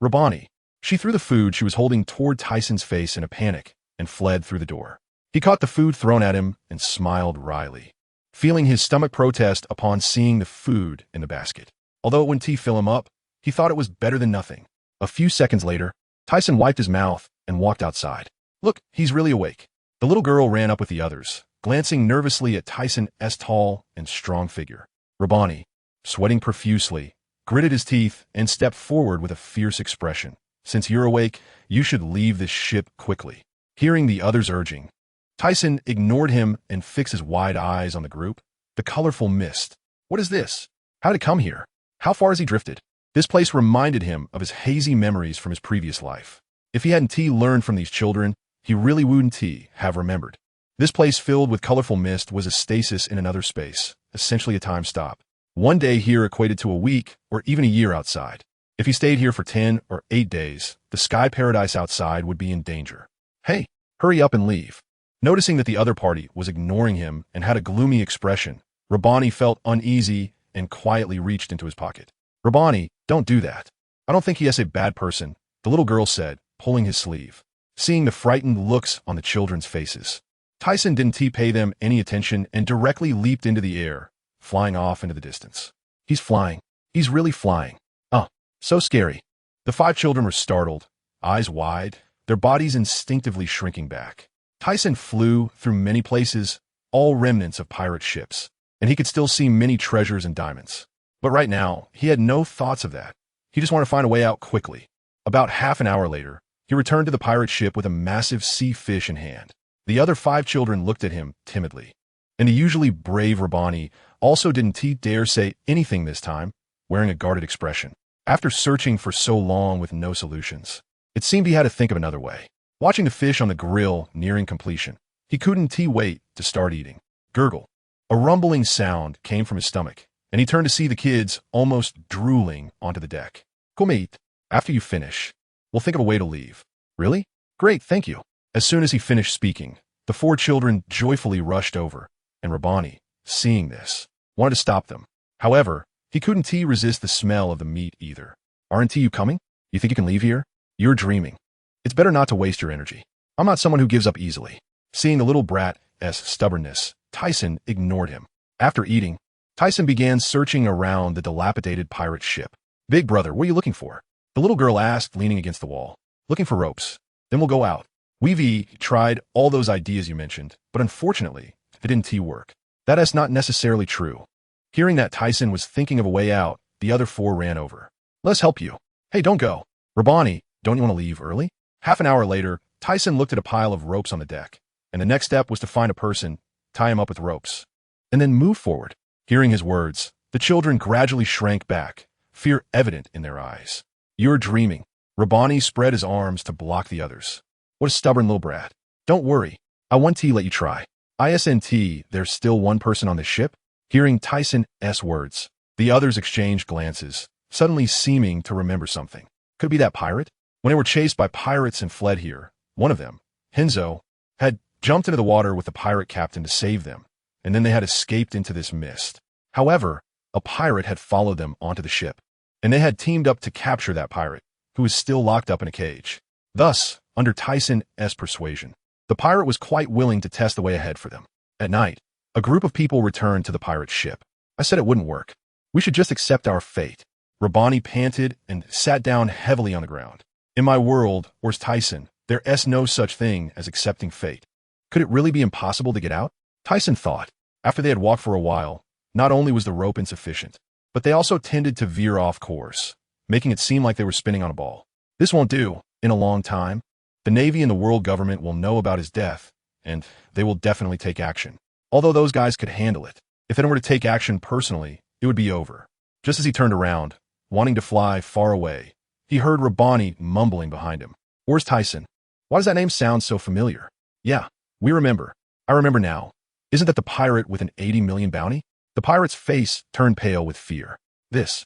Rabani. She threw the food she was holding toward Tyssen's face in a panic and fled through the door. He caught the food thrown at him and smiled wryly, feeling his stomach protest upon seeing the food in the basket. Although it wouldn't fill him up, he thought it was better than nothing. A few seconds later, Thyssen wiped his mouth and walked outside. Look, he's really awake. The little girl ran up with the others, glancing nervously at Tyssen's tall and strong figure. Rabani, sweating profusely, gritted his teeth and stepped forward with a fierce expression. Since you're awake, you should leave this ship quickly. Hearing the others urging, Thyssen ignored him and fixed his wide eyes on the group. The colorful mist. What is this? How did it come here? How far has he drifted? This place reminded him of his hazy memories from his previous life. If he hadn't learned from these children, he really wouldn't have remembered. This place filled with colorful mist was a stasis in another space, essentially a time stop. One day here equated to a week or even a year outside. If he stayed here for 10 or 8 days, the sky paradise outside would be in danger. Hey, hurry up and leave. Noticing that the other party was ignoring him and had a gloomy expression, Rabani felt uneasy and quietly reached into his pocket. Rabani, don't do that. I don't think he is a bad person, the little girl said, pulling his sleeve. Seeing the frightened looks on the children's faces, Tyson didn't pay them any attention and directly leaped into the air, flying off into the distance. He's flying. He's really flying. Oh, so scary. The 5 children were startled, eyes wide, their bodies instinctively shrinking back. Tyson flew through many places, all remnants of pirate ships, and he could still see many treasures and diamonds. But right now, he had no thoughts of that. He just wanted to find a way out quickly. About half an hour later, he returned to the pirate ship with a massive sea fish in hand. The other 5 children looked at him timidly, and the usually brave Rabbani also didn't dare say anything this time, wearing a guarded expression. After searching for so long with no solutions, it seemed he had to think of another way. Watching the fish on the grill nearing completion, he couldn't wait to start eating. Gurgle. A rumbling sound came from his stomach, and he turned to see the kids almost drooling onto the deck. Come eat. After you finish, we'll think of a way to leave. Really? Great, thank you. As soon as he finished speaking, the 4 children joyfully rushed over, and Rabbani, seeing this, wanted to stop them. However, he couldn't resist the smell of the meat either. Aren't you coming? You think you can leave here? You're dreaming. It's better not to waste your energy. I'm not someone who gives up easily. Seeing the little brat's stubbornness, Tyson ignored him. After eating, Tyson began searching around the dilapidated pirate ship. Big brother, what are you looking for? The little girl asked, leaning against the wall. Looking for ropes. Then we'll go out. We've tried all those ideas you mentioned, but unfortunately, it didn't work. That is not necessarily true. Hearing that Tyson was thinking of a way out, the other 4 ran over. Let's help you. Hey, don't go. Rabbani, don't you want to leave early? Half an hour later, Tyson looked at a pile of ropes on the deck, and the next step was to find a person, tie him up with ropes, and then move forward. Hearing his words, the children gradually shrank back, fear evident in their eyes. You're dreaming. Rabbani spread his arms to block the others. What a stubborn little brat. Don't worry. I want to let you try. There's still one person on the ship? Hearing Tyson's words, the others exchanged glances, suddenly seeming to remember something. Could it be that pirate? When they were chased by pirates and fled here, one of them, Henzo, had jumped into the water with the pirate captain to save them, and then they had escaped into this mist. However, a pirate had followed them onto the ship, and they had teamed up to capture that pirate, who was still locked up in a cage. Thus, under Tyson's persuasion, the pirate was quite willing to test the way ahead for them. At night, a group of people returned to the pirate ship. I said it wouldn't work. We should just accept our fate. Rabbani panted and sat down heavily on the ground. In my world, Ols Tisen, there's no such thing as accepting fate. Could it really be impossible to get out? Tyson thought. After they had walked for a while, not only was the rope insufficient, but they also tended to veer off course, making it seem like they were spinning on a ball. This won't do. In a long time, the Navy and the world government will know about his death, and they will definitely take action. Although those guys could handle it. If anyone were to take action personally, it would be over. Just as he turned around, wanting to fly far away, he heard Rabbani mumbling behind him. Ols Tisen. Why does that name sound so familiar? Yeah, we remember. I remember now. Isn't that the pirate with an 80 million bounty? The pirate's face turned pale with fear. This.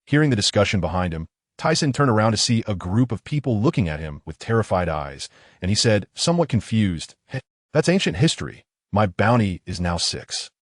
Hearing the discussion behind him, Tyson turned around to see a group of people looking at him with terrified eyes, and he said, somewhat confused, hey, that's ancient history. My bounty is now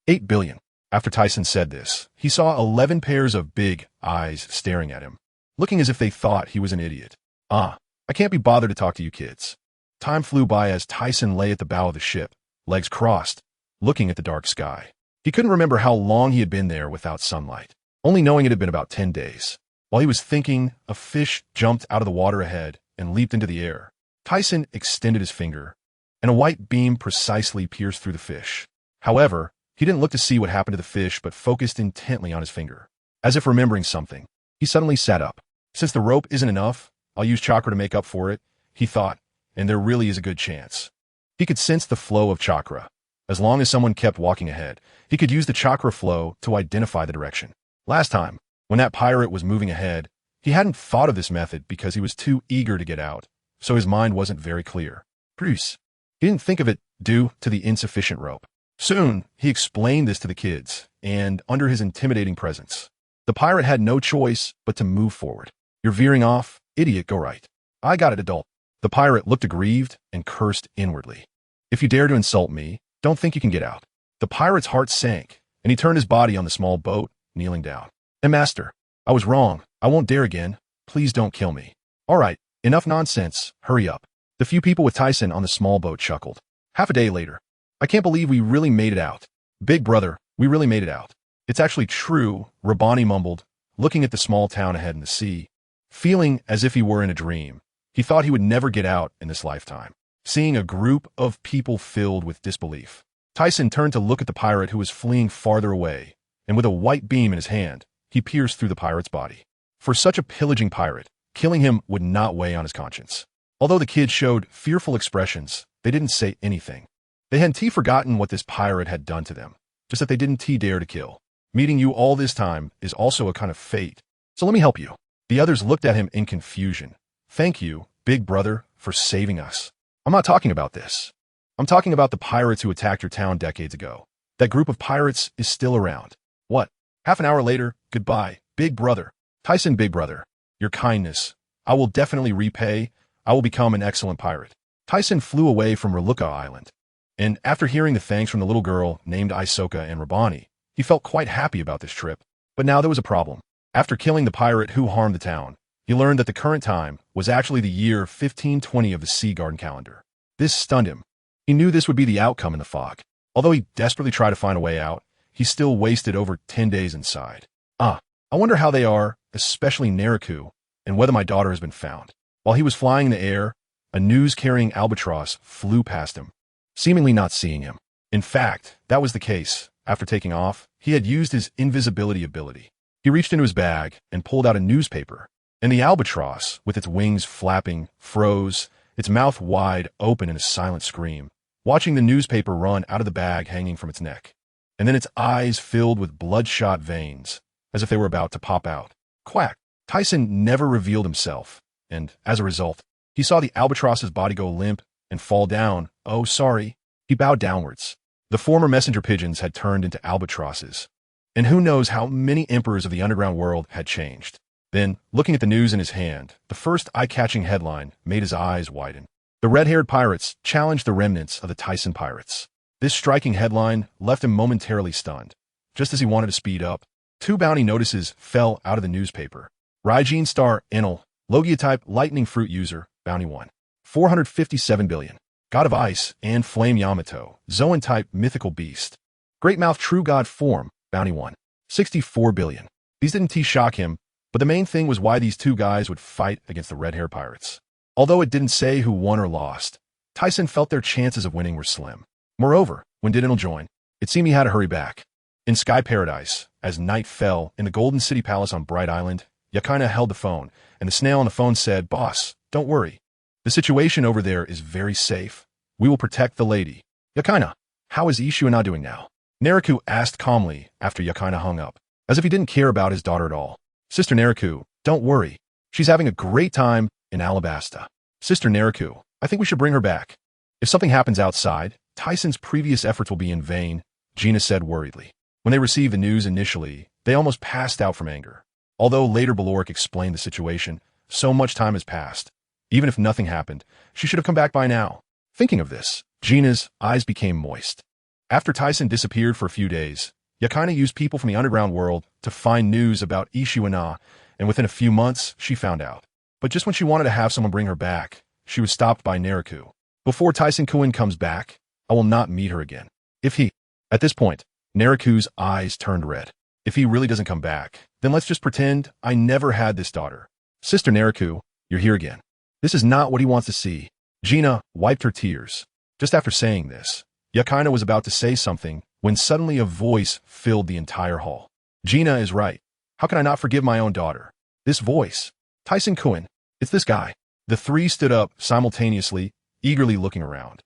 8 billion. After Tyson said this, he saw 11 pairs of big eyes staring at him, looking as if they thought he was an idiot. I can't be bothered to talk to you kids. Time flew by as Tyson lay at the bow of the ship, legs crossed, looking at the dark sky. He couldn't remember how long he had been there without sunlight, only knowing it had been about 10 days. While he was thinking, a fish jumped out of the water ahead and leaped into the air. Tyson extended his finger, and a white beam precisely pierced through the fish. However, he didn't look to see what happened to the fish but focused intently on his finger. As if remembering something, he suddenly sat up. Since the rope isn't enough, I'll use chakra to make up for it, he thought, and there really is a good chance. He could sense the flow of chakra. As long as someone kept walking ahead, he could use the chakra flow to identify the direction. Last time, when that pirate was moving ahead, he hadn't thought of this method because he was too eager to get out, so his mind wasn't very clear. Bruce. He didn't think of it due to the insufficient rope. Soon, he explained this to the kids, and under his intimidating presence, the pirate had no choice but to move forward. You're veering off, idiot, go right. I got it, adult. The pirate looked aggrieved and cursed inwardly. If you dare to insult me, don't think you can get out. The pirate's heart sank, and he turned his body on the small boat, kneeling down. And master, I was wrong. I won't dare again. Please don't kill me. All right, enough nonsense. Hurry up. The few people with Tyson on the small boat chuckled. Half a day later. I can't believe we really made it out. Big brother, we really made it out. It's actually true, Rabani mumbled, looking at the small town ahead in the sea. Feeling as if he were in a dream. He thought he would never get out in this lifetime. Seeing a group of people filled with disbelief. Tyson turned to look at the pirate who was fleeing farther away, and with a white beam in his hand, he pierced through the pirate's body. For such a pillaging pirate, killing him would not weigh on his conscience. Although the kids showed fearful expressions, they didn't say anything. They hadn't forgotten what this pirate had done to them, just that they didn't dare to kill. Meeting you all this time is also a kind of fate. So let me help you. The others looked at him in confusion. Thank you, big brother, for saving us. I'm not talking about this. I'm talking about the pirates who attacked your town decades ago. That group of pirates is still around. What? Half an hour later, goodbye, big brother. Tyson, big brother. Your kindness. I will definitely repay. I will become an excellent pirate. Tyson flew away from Reluka Island. And after hearing the thanks from the little girl named Isoka and Rabani, he felt quite happy about this trip. But now there was a problem. After killing the pirate who harmed the town, he learned that the current time was actually the year 1520 of the Sea Garden calendar. This stunned him. He knew this would be the outcome in the fog. Although he desperately tried to find a way out, he still wasted over 10 days inside. I wonder how they are, especially Neriku, and whether my daughter has been found. While he was flying in the air, a news-carrying albatross flew past him, seemingly not seeing him. In fact, that was the case. After taking off, he had used his invisibility ability. He reached into his bag and pulled out a newspaper, and the albatross, with its wings flapping, froze, its mouth wide open in a silent scream, watching the newspaper run out of the bag hanging from its neck. And then its eyes filled with bloodshot veins, as if they were about to pop out. Quack! Tyson never revealed himself, and, as a result, he saw the albatross's body go limp and fall down. Oh, sorry. He bowed downwards. The former messenger pigeons had turned into albatrosses, and who knows how many emperors of the underground world had changed. Then, looking at the news in his hand, the first eye-catching headline made his eyes widen. The red-haired pirates challenged the remnants of the Tyson pirates. This striking headline left him momentarily stunned. Just as he wanted to speed up, 2 bounty notices fell out of the newspaper. Raijin Star Enel, Logia-type lightning fruit user, bounty 1. 457 billion. God of Ice and Flame Yamato, Zoan-type mythical beast. Great Mouth True God form, bounty 1. 64 billion. These didn't shock him, but the main thing was why these 2 guys would fight against the red-haired pirates. Although it didn't say who won or lost, Tyson felt their chances of winning were slim. Moreover, when did Enel join? It seemed he had to hurry back. In Sky Paradise, as night fell in the Golden City Palace on Bright Island, Yakaina held the phone, and the snail on the phone said, "Boss, don't worry. The situation over there is very safe. We will protect the lady." "Yakaina, how is Ishuana doing now?" Neriku asked calmly after Yakaina hung up, as if he didn't care about his daughter at all. "Sister Neriku, don't worry. She's having a great time in Alabasta." "Sister Neriku, I think we should bring her back. If something happens outside, Tyson's previous efforts will be in vain," Gina said worriedly. When they received the news initially, they almost passed out from anger. Although later Baloric explained the situation, so much time has passed. Even if nothing happened, she should have come back by now. Thinking of this, Gina's eyes became moist. After Tyson disappeared for a few days, Yakaina used people from the underground world to find news about Ishuana, and within a few months, she found out. But just when she wanted to have someone bring her back, she was stopped by Neriku. "Before Tyson Kuin comes back, I will not meet her again. If he..." At this point, Neriku's eyes turned red. "If he really doesn't come back, then let's just pretend I never had this daughter." "Sister Neriku, you're here again. This is not what he wants to see." Gina wiped her tears. Just after saying this, Yakaina was about to say something when suddenly a voice filled the entire hall. "Gina is right. How can I not forgive my own daughter?" This voice. Tyson Kuin. It's this guy. The 3 stood up simultaneously, eagerly looking around.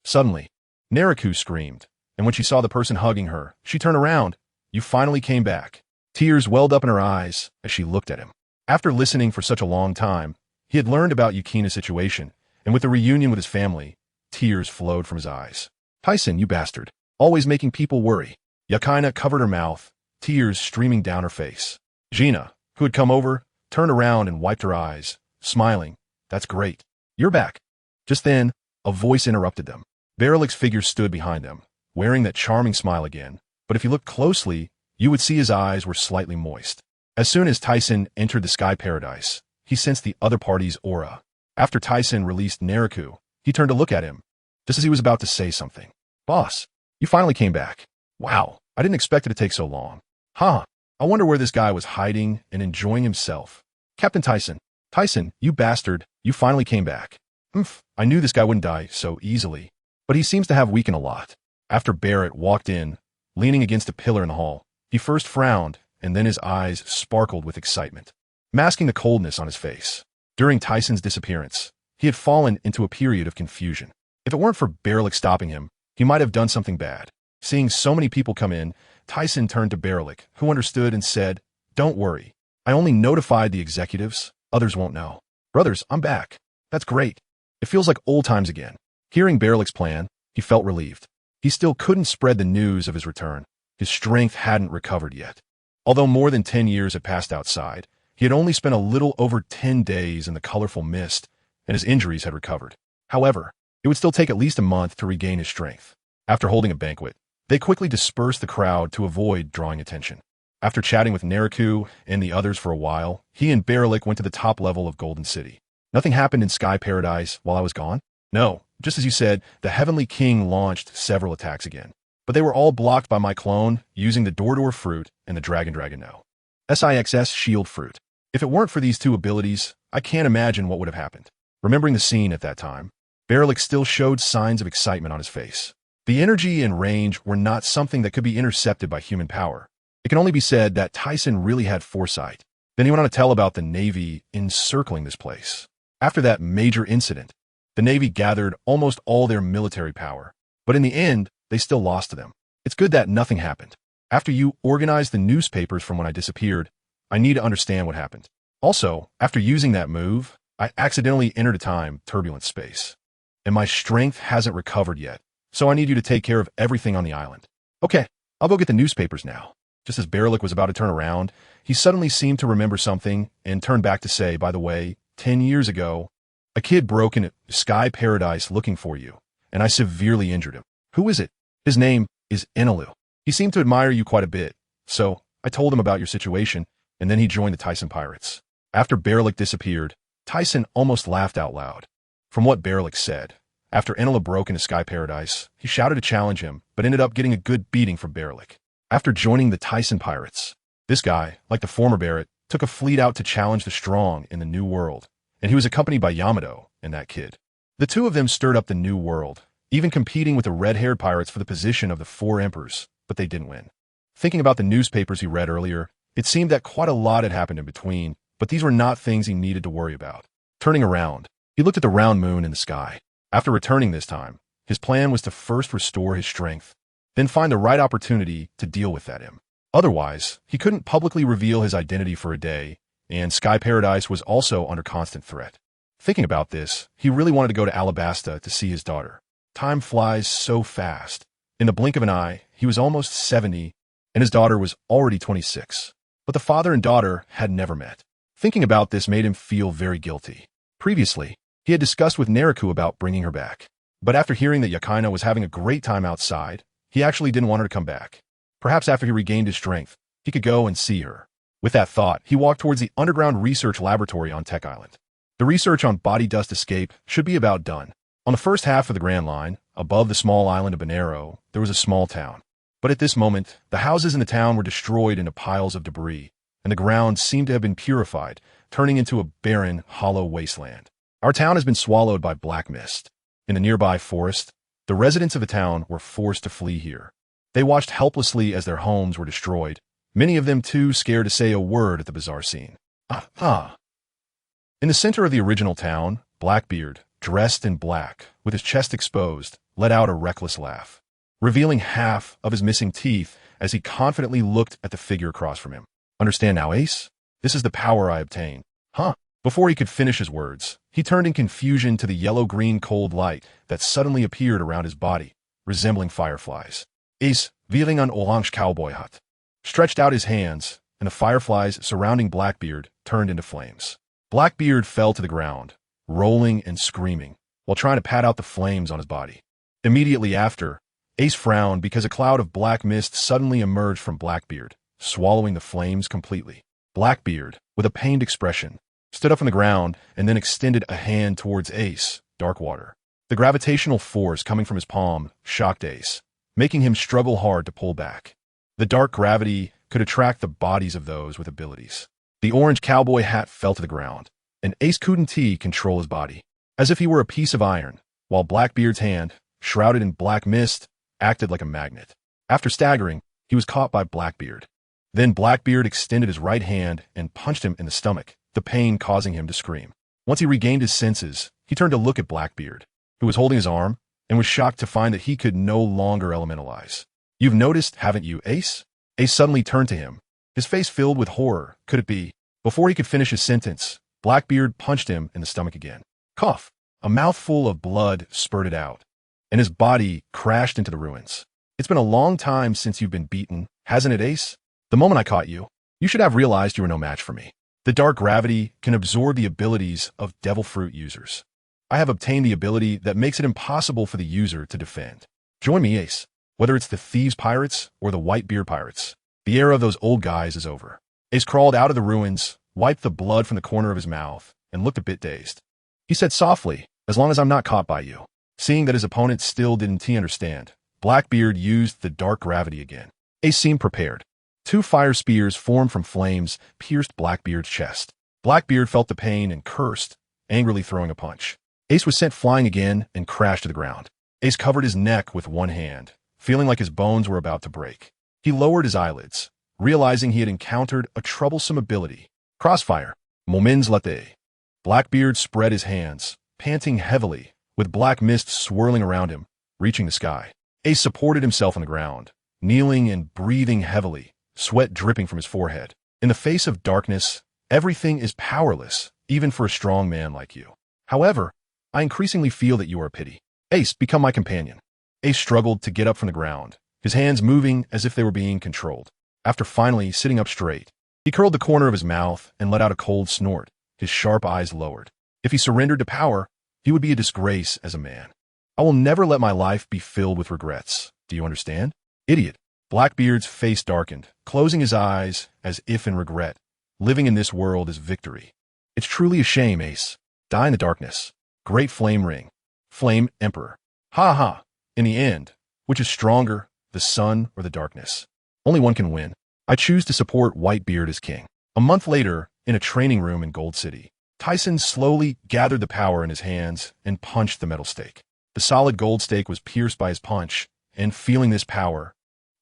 Suddenly, Neriku screamed, and when she saw the person hugging her, she turned around. "You finally came back." Tears welled up in her eyes as she looked at him. After listening for such a long time, he had learned about Yukina's situation, and with the reunion with his family, tears flowed from his eyes. "Tyson, you bastard. Always making people worry." Yakaina covered her mouth, tears streaming down her face. Gina, who had come over, turned around and wiped her eyes, smiling. "That's great. You're back." Just then, a voice interrupted them. Barilik's figure stood behind them, wearing that charming smile again, but if you looked closely, you would see his eyes were slightly moist. As soon as Tyson entered the sky paradise, he sensed the other party's aura. After Tyson released Neriku, he turned to look at him, just as he was about to say something. Boss, you finally came back. Wow, I didn't expect it to take so long. Huh, I wonder where this guy was hiding and enjoying himself. Captain Tyson. Tyson, you bastard, you finally came back. I knew this guy wouldn't die so easily, but he seems to have weakened a lot. After Barrett walked in, leaning against a pillar in the hall, he first frowned, and then his eyes sparkled with excitement, masking the coldness on his face. During Tyson's disappearance, he had fallen into a period of confusion. If it weren't for Barrett stopping him, he might have done something bad. Seeing so many people come in, Tyson turned to Barrett, who understood and said, "Don't worry. I only notified the executives. Others won't know. Brothers, I'm back. That's great. It feels like old times again." Hearing Barrett's plan, he felt relieved. He still couldn't spread the news of his return. His strength hadn't recovered yet. Although more than 10 years had passed outside, he had only spent a little over 10 days in the colorful mist, and his injuries had recovered. However, it would still take at least a month to regain his strength. After holding a banquet, they quickly dispersed the crowd to avoid drawing attention. After chatting with Neriku and the others for a while, he and Barrett went to the top level of Golden City. Nothing happened in Sky Paradise while I was gone? No, just as you said, the Heavenly King launched several attacks again. But they were all blocked by my clone using the Door fruit and the Dragon No. Sixx shield fruit. If it weren't for these two abilities, I can't imagine what would have happened. Remembering the scene at that time, Barrett still showed signs of excitement on his face. The energy and range were not something that could be intercepted by human power. It can only be said that Tyson really had foresight. Then he went on to tell about the Navy encircling this place. After that major incident, the Navy gathered almost all their military power, but in the end, they still lost to them. It's good that nothing happened. After you organized the newspapers from when I disappeared, I need to understand what happened. Also, after using that move, I accidentally entered a time turbulent space, and my strength hasn't recovered yet, so I need you to take care of everything on the island. Okay, I'll go get the newspapers now. Just as Barrett was about to turn around, he suddenly seemed to remember something and turned back to say, by the way, 10 years ago, a kid broke into Sky Paradise looking for you, and I severely injured him. Who is it? His name is Enelu. He seemed to admire you quite a bit, so I told him about your situation, and then he joined the Tyson Pirates. After Barrett disappeared, Tyson almost laughed out loud. From what Barrett said, after Enelu broke into Sky Paradise, he shouted to challenge him, but ended up getting a good beating from Barrett. After joining the Tyson Pirates, this guy, like the former Barrett, took a fleet out to challenge the strong in the New World, and he was accompanied by Yamato and that kid. The two of them stirred up the New World, even competing with the red-haired pirates for the position of the four emperors, but they didn't win. Thinking about the newspapers he read earlier, it seemed that quite a lot had happened in between, but these were not things he needed to worry about. Turning around, he looked at the round moon in the sky. After returning this time, his plan was to first restore his strength, then find the right opportunity to deal with that him. Otherwise, he couldn't publicly reveal his identity for a day, and Sky Paradise was also under constant threat. Thinking about this, he really wanted to go to Alabasta to see his daughter. Time flies so fast. In the blink of an eye, he was almost 70, and his daughter was already 26. But the father and daughter had never met. Thinking about this made him feel very guilty. Previously, he had discussed with Neriku about bringing her back. But after hearing that Yakaina was having a great time outside, he actually didn't want her to come back. Perhaps after he regained his strength, he could go and see her. With that thought, he walked towards the underground research laboratory on Tech Island. The research on body dust escape should be about done. On the first half of the Grand Line, above the small island of Bonero, there was a small town. But at this moment, the houses in the town were destroyed into piles of debris, and the ground seemed to have been purified, turning into a barren, hollow wasteland. Our town has been swallowed by black mist. In the nearby forest, the residents of the town were forced to flee here. They watched helplessly as their homes were destroyed, many of them too scared to say a word at the bizarre scene. In the center of the original town, Blackbeard, dressed in black, with his chest exposed, let out a reckless laugh, revealing half of his missing teeth as he confidently looked at the figure across from him. Understand now, Ace? This is the power I obtained. Before he could finish his words, he turned in confusion to the yellow-green cold light that suddenly appeared around his body, resembling fireflies. Ace, wielding an orange cowboy hat, stretched out his hands, and the fireflies surrounding Blackbeard turned into flames. Blackbeard fell to the ground, rolling and screaming, while trying to pat out the flames on his body. Immediately after, Ace frowned because a cloud of black mist suddenly emerged from Blackbeard, swallowing the flames completely. Blackbeard, with a pained expression, stood up from the ground and then extended a hand towards Ace, Darkwater. The gravitational force coming from his palm shocked Ace, making him struggle hard to pull back. The dark gravity could attract the bodies of those with abilities. The orange cowboy hat fell to the ground, and Ace couldn't control his body, as if he were a piece of iron, while Blackbeard's hand, shrouded in black mist, acted like a magnet. After staggering, he was caught by Blackbeard. Then Blackbeard extended his right hand and punched him in the stomach, the pain causing him to scream. Once he regained his senses, he turned to look at Blackbeard, who was holding his arm, and was shocked to find that he could no longer elementalize. "You've noticed, haven't you, Ace?" Ace suddenly turned to him, his face filled with horror. Could it be? Before he could finish his sentence, Blackbeard punched him in the stomach again. Cough! A mouthful of blood spurted out, and his body crashed into the ruins. "It's been a long time since you've been beaten, hasn't it, Ace? The moment I caught you, you should have realized you were no match for me. The dark gravity can absorb the abilities of devil fruit users. I have obtained the ability that makes it impossible for the user to defend. Join me, Ace. Whether it's the Thieves Pirates or the White Beard Pirates, the era of those old guys is over." Ace crawled out of the ruins, wiped the blood from the corner of his mouth, and looked a bit dazed. He said softly, "As long as I'm not caught by you." Seeing that his opponent still didn't understand, Blackbeard used the dark gravity again. Ace seemed prepared. 2 fire spears formed from flames pierced Blackbeard's chest. Blackbeard felt the pain and cursed, angrily throwing a punch. Ace was sent flying again and crashed to the ground. Ace covered his neck with one hand, feeling like his bones were about to break. He lowered his eyelids, realizing he had encountered a troublesome ability. Crossfire. Moments latte. Blackbeard spread his hands, panting heavily, with black mist swirling around him, reaching the sky. Ace supported himself on the ground, kneeling and breathing heavily, sweat dripping from his forehead. In the face of darkness, everything is powerless, even for a strong man like you. However, I increasingly feel that you are a pity. Ace, become my companion. Ace struggled to get up from the ground, his hands moving as if they were being controlled. After finally sitting up straight, he curled the corner of his mouth and let out a cold snort, his sharp eyes lowered. If he surrendered to power, he would be a disgrace as a man. "I will never let my life be filled with regrets. Do you understand?" "Idiot." Blackbeard's face darkened, closing his eyes as if in regret. Living in this world is victory. "It's truly a shame, Ace. Die in the darkness. Great flame ring. Flame emperor. Ha ha. In the end, which is stronger, the sun or the darkness? Only one can win. I choose to support Whitebeard as king." A month later, in a training room in Gold City, Tyson slowly gathered the power in his hands and punched the metal stake. The solid gold stake was pierced by his punch, and feeling this power,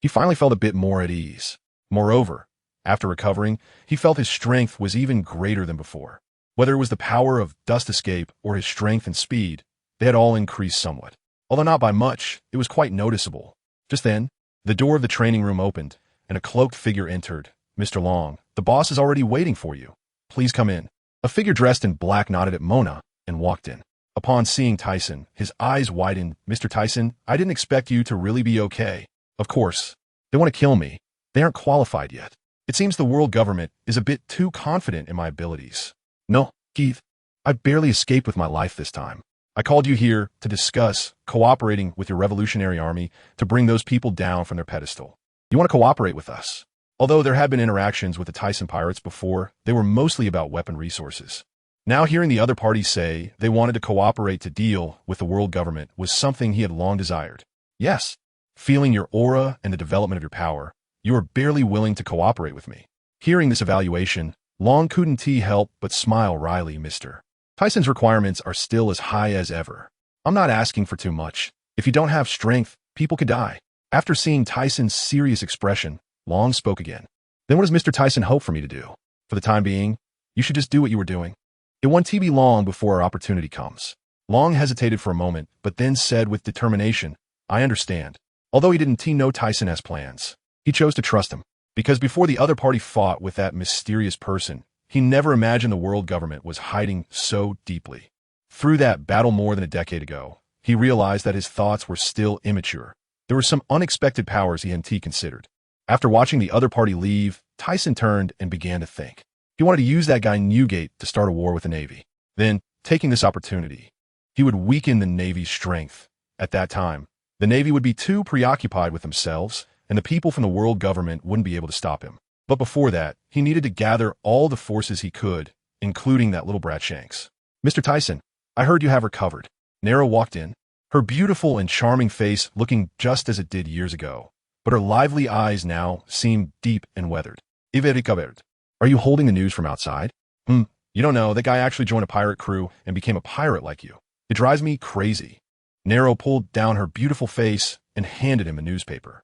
he finally felt a bit more at ease. Moreover, after recovering, he felt his strength was even greater than before. Whether it was the power of dust escape or his strength and speed, they had all increased somewhat. Although not by much, it was quite noticeable. Just then, the door of the training room opened, and a cloaked figure entered. "Mr. Long, the boss is already waiting for you. Please come in." A figure dressed in black nodded at Mona and walked in. Upon seeing Tyson, his eyes widened. "Mr. Tyson, I didn't expect you to really be okay." "Of course. They want to kill me. They aren't qualified yet. It seems the world government is a bit too confident in my abilities." "No, Keith. I barely escaped with my life this time. I called you here to discuss cooperating with your revolutionary army to bring those people down from their pedestal. You want to cooperate with us?" Although there had been interactions with the Tyson pirates before, they were mostly about weapon resources. Now hearing the other parties say they wanted to cooperate to deal with the world government was something he had long desired. "Yes. Feeling your aura and the development of your power, you are barely willing to cooperate with me." Hearing this evaluation, Long couldn't help but smile wryly. "Mr. Tyson's requirements are still as high as ever. I'm not asking for too much. If you don't have strength, people could die." After seeing Tyson's serious expression, Long spoke again. "Then what does Mr. Tyson hope for me to do? For the time being, you should just do what you were doing. It won't be long before our opportunity comes." Long hesitated for a moment, but then said with determination, "I understand." Although he didn't know Tyson has plans, he chose to trust him, because before the other party fought with that mysterious person, he never imagined the world government was hiding so deeply. Through that battle more than a decade ago, he realized that his thoughts were still immature. There were some unexpected powers he hadn't considered. After watching the other party leave, Tyson turned and began to think. He wanted to use that guy Newgate to start a war with the Navy. Then, taking this opportunity, he would weaken the Navy's strength. At that time, the Navy would be too preoccupied with themselves, and the people from the world government wouldn't be able to stop him. But before that, he needed to gather all the forces he could, including that little brat Shanks. Mr. Tyson, I heard you have her covered. Nero walked in, her beautiful and charming face looking just as it did years ago, but her lively eyes now seemed deep and weathered. Ivericaverd, are you holding the news from outside? You don't know, that guy actually joined a pirate crew and became a pirate like you. It drives me crazy. Nero pulled down her beautiful face and handed him a newspaper.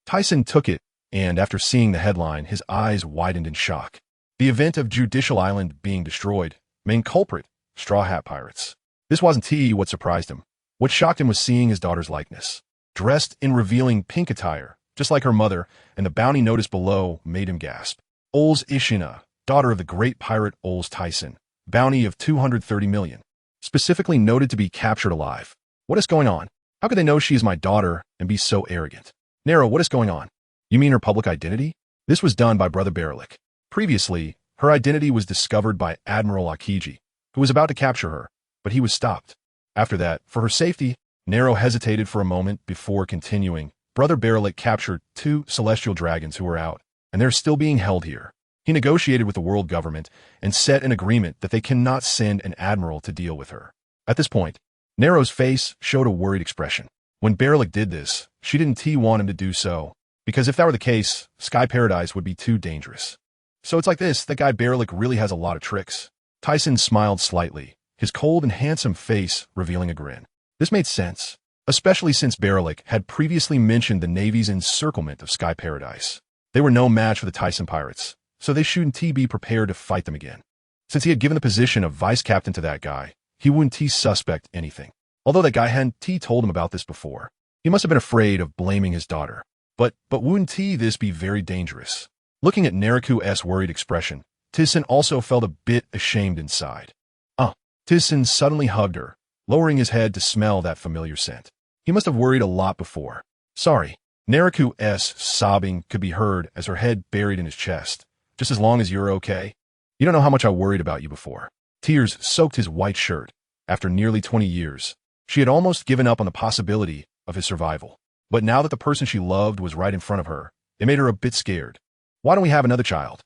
Tyson took it, and after seeing the headline, his eyes widened in shock. The event of Judicial Island being destroyed. Main culprit, Straw Hat Pirates. This wasn't what surprised him. What shocked him was seeing his daughter's likeness, dressed in revealing pink attire, just like her mother, and the bounty notice below made him gasp. Ols Tisen, daughter of the great pirate Ols Tisen, bounty of 230 million. Specifically noted to be captured alive. What is going on? How could they know she is my daughter and be so arrogant? Nero, what is going on? You mean her public identity? This was done by Brother Berlik. Previously, her identity was discovered by Admiral Akiji, who was about to capture her, but he was stopped. After that, for her safety, Nero hesitated for a moment before continuing. Brother Berlik captured 2 celestial dragons who were out, and they're still being held here. He negotiated with the world government and set an agreement that they cannot send an admiral to deal with her. At this point, Nero's face showed a worried expression. When Berlik did this, she didn't want him to do so, because if that were the case, Sky Paradise would be too dangerous. So it's like this, that guy Berlik really has a lot of tricks. Tyson smiled slightly, his cold and handsome face revealing a grin. This made sense, especially since Berlik had previously mentioned the Navy's encirclement of Sky Paradise. They were no match for the Tyson pirates, so they shouldn't be prepared to fight them again. Since he had given the position of vice captain to that guy, he wouldn't suspect anything. Although that guy hadn't told him about this before, he must have been afraid of blaming his daughter. But wouldn't this be very dangerous? Looking at Neriku's worried expression, Tisen also felt a bit ashamed inside. Tisen suddenly hugged her, lowering his head to smell that familiar scent. He must have worried a lot before. Sorry. Neriku's sobbing could be heard as her head buried in his chest. Just as long as you're okay. You don't know how much I worried about you before. Tears soaked his white shirt. After nearly 20 years, she had almost given up on the possibility of his survival. But now that the person she loved was right in front of her, it made her a bit scared. Why don't we have another child?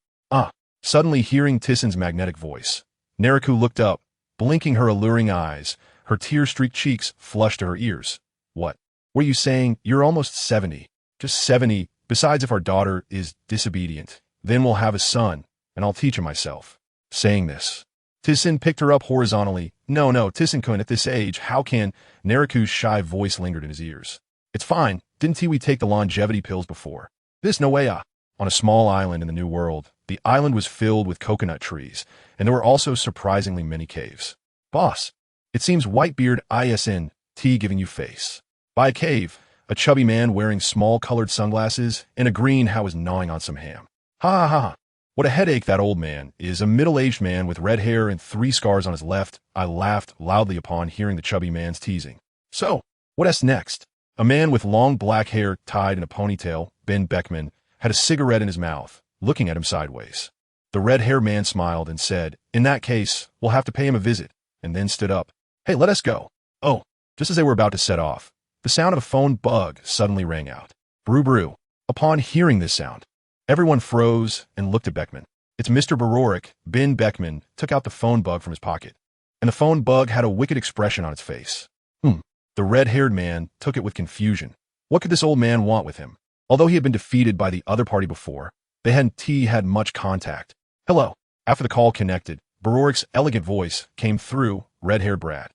Suddenly hearing Tissen's magnetic voice, Neriku looked up, blinking her alluring eyes, her tear-streaked cheeks flushed to her ears. What? Were you saying you're almost 70? Just 70. Besides, if our daughter is disobedient, then we'll have a son, and I'll teach him myself. Saying this, Tisen picked her up horizontally. No, Tisen-kun, at this age, how can? Neriku's shy voice lingered in his ears. It's fine. Didn't we take the longevity pills before? This no way. On a small island in the New World, the island was filled with coconut trees, and there were also surprisingly many caves. Boss, it seems Whitebeard ISN giving you face. By a cave, a chubby man wearing small colored sunglasses and a green was gnawing on some ham. Ha. What a headache that old man is, a middle-aged man with red hair and 3 scars on his left. I laughed loudly upon hearing the chubby man's teasing. So, what's next? A man with long black hair tied in a ponytail, Ben Beckman, had a cigarette in his mouth, looking at him sideways. The red-haired man smiled and said, in that case, we'll have to pay him a visit, and then stood up. Hey, let us go. Oh, just as they were about to set off, the sound of a phone bug suddenly rang out. Brew. Upon hearing this sound, everyone froze and looked at Beckman. It's Mr. Barorik. Ben Beckman took out the phone bug from his pocket, and the phone bug had a wicked expression on its face. The red-haired man took it with confusion. What could this old man want with him? Although he had been defeated by the other party before, they hadn't had much contact. Hello. After the call connected, Barorik's elegant voice came through. Red-haired Brad.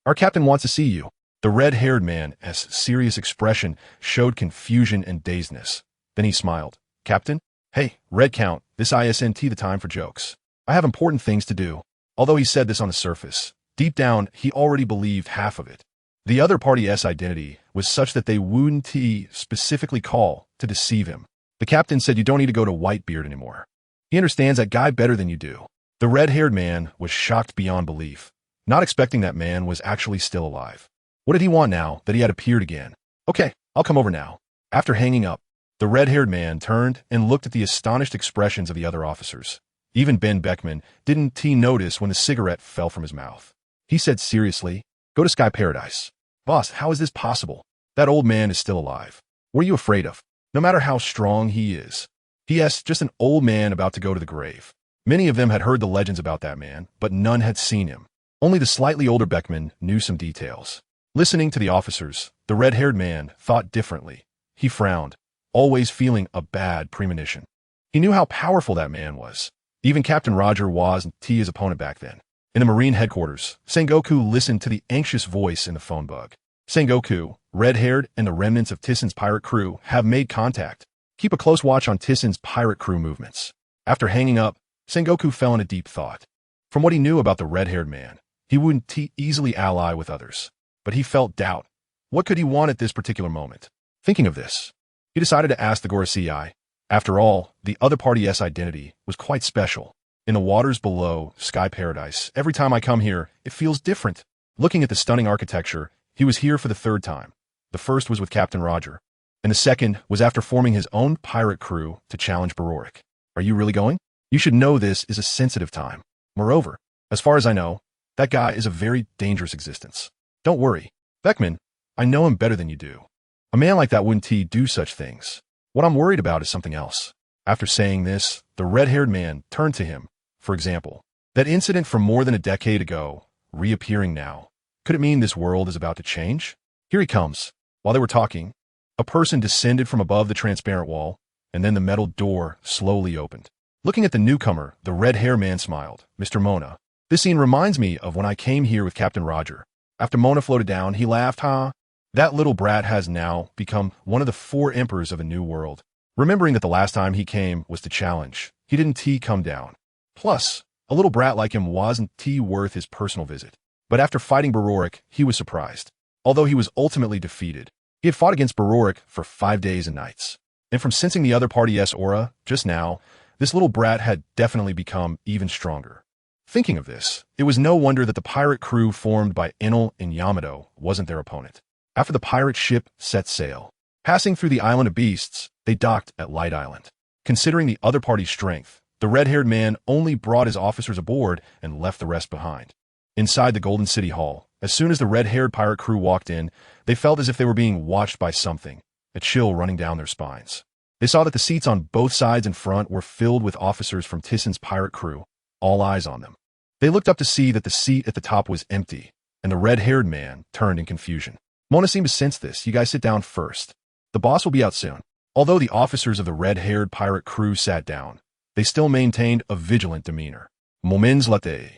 Our captain wants to see you. The red-haired man's serious expression showed confusion and dazedness. Then he smiled. Captain? Hey, Red Count, this isn't the time for jokes. I have important things to do. Although he said this on the surface, deep down, he already believed half of it. The other party's identity was such that they wouldn't specifically call to deceive him. The captain said you don't need to go to Whitebeard anymore. He understands that guy better than you do. The red-haired man was shocked beyond belief, not expecting that man was actually still alive. What did he want now that he had appeared again? Okay, I'll come over now. After hanging up, the red-haired man turned and looked at the astonished expressions of the other officers. Even Ben Beckman didn't notice when the cigarette fell from his mouth. He said seriously, go to Sky Paradise. Boss, how is this possible? That old man is still alive. What are you afraid of? No matter how strong he is, P.S. Just an old man about to go to the grave. Many of them had heard the legends about that man, but none had seen him. Only the slightly older Beckman knew some details. Listening to the officers, the red-haired man thought differently. He frowned, always feeling a bad premonition. He knew how powerful that man was. Even Captain Roger wasn't his opponent back then. In the Marine headquarters, Sengoku listened to the anxious voice in the phone bug. Sengoku, red-haired, and the remnants of Tyssen's pirate crew have made contact. Keep a close watch on Tyssen's pirate crew movements. After hanging up, Sengoku fell into deep thought. From what he knew about the red-haired man, he wouldn't easily ally with others. But he felt doubt. What could he want at this particular moment? Thinking of this, he decided to ask the Gorosei. After all, the other party's identity was quite special. In the waters below Sky Paradise, every time I come here, it feels different. Looking at the stunning architecture, he was here for the third time. The first was with Captain Roger, and the second was after forming his own pirate crew to challenge Barorik. Are you really going? You should know this is a sensitive time. Moreover, as far as I know, that guy is a very dangerous existence. Don't worry, Beckman, I know him better than you do. A man like that wouldn't do such things. What I'm worried about is something else. After saying this, the red-haired man turned to him. For example, that incident from more than a decade ago, reappearing now. Could it mean this world is about to change? Here he comes. While they were talking, a person descended from above the transparent wall, and then the metal door slowly opened. Looking at the newcomer, the red-haired man smiled. Mr. Mona, this scene reminds me of when I came here with Captain Roger. After Mona floated down, he laughed, huh? That little brat has now become one of the 4 emperors of a new world. Remembering that the last time he came was to challenge, he didn't come down. Plus, a little brat like him wasn't worth his personal visit. But after fighting Barorik, he was surprised. Although he was ultimately defeated, he had fought against Barorik for 5 days and nights. And from sensing the other party's aura just now, this little brat had definitely become even stronger. Thinking of this, it was no wonder that the pirate crew formed by Enel and Yamato wasn't their opponent. After the pirate ship set sail, passing through the island of beasts, they docked at Light Island. Considering the other party's strength, the red-haired man only brought his officers aboard and left the rest behind. Inside the Golden City Hall, as soon as the red-haired pirate crew walked in, they felt as if they were being watched by something, a chill running down their spines. They saw that the seats on both sides and front were filled with officers from Tyssen's pirate crew, all eyes on them. They looked up to see that the seat at the top was empty, and the red-haired man turned in confusion. Mona seemed to sense this. You guys sit down first. The boss will be out soon. Although the officers of the red-haired pirate crew sat down, they still maintained a vigilant demeanor. Moments later,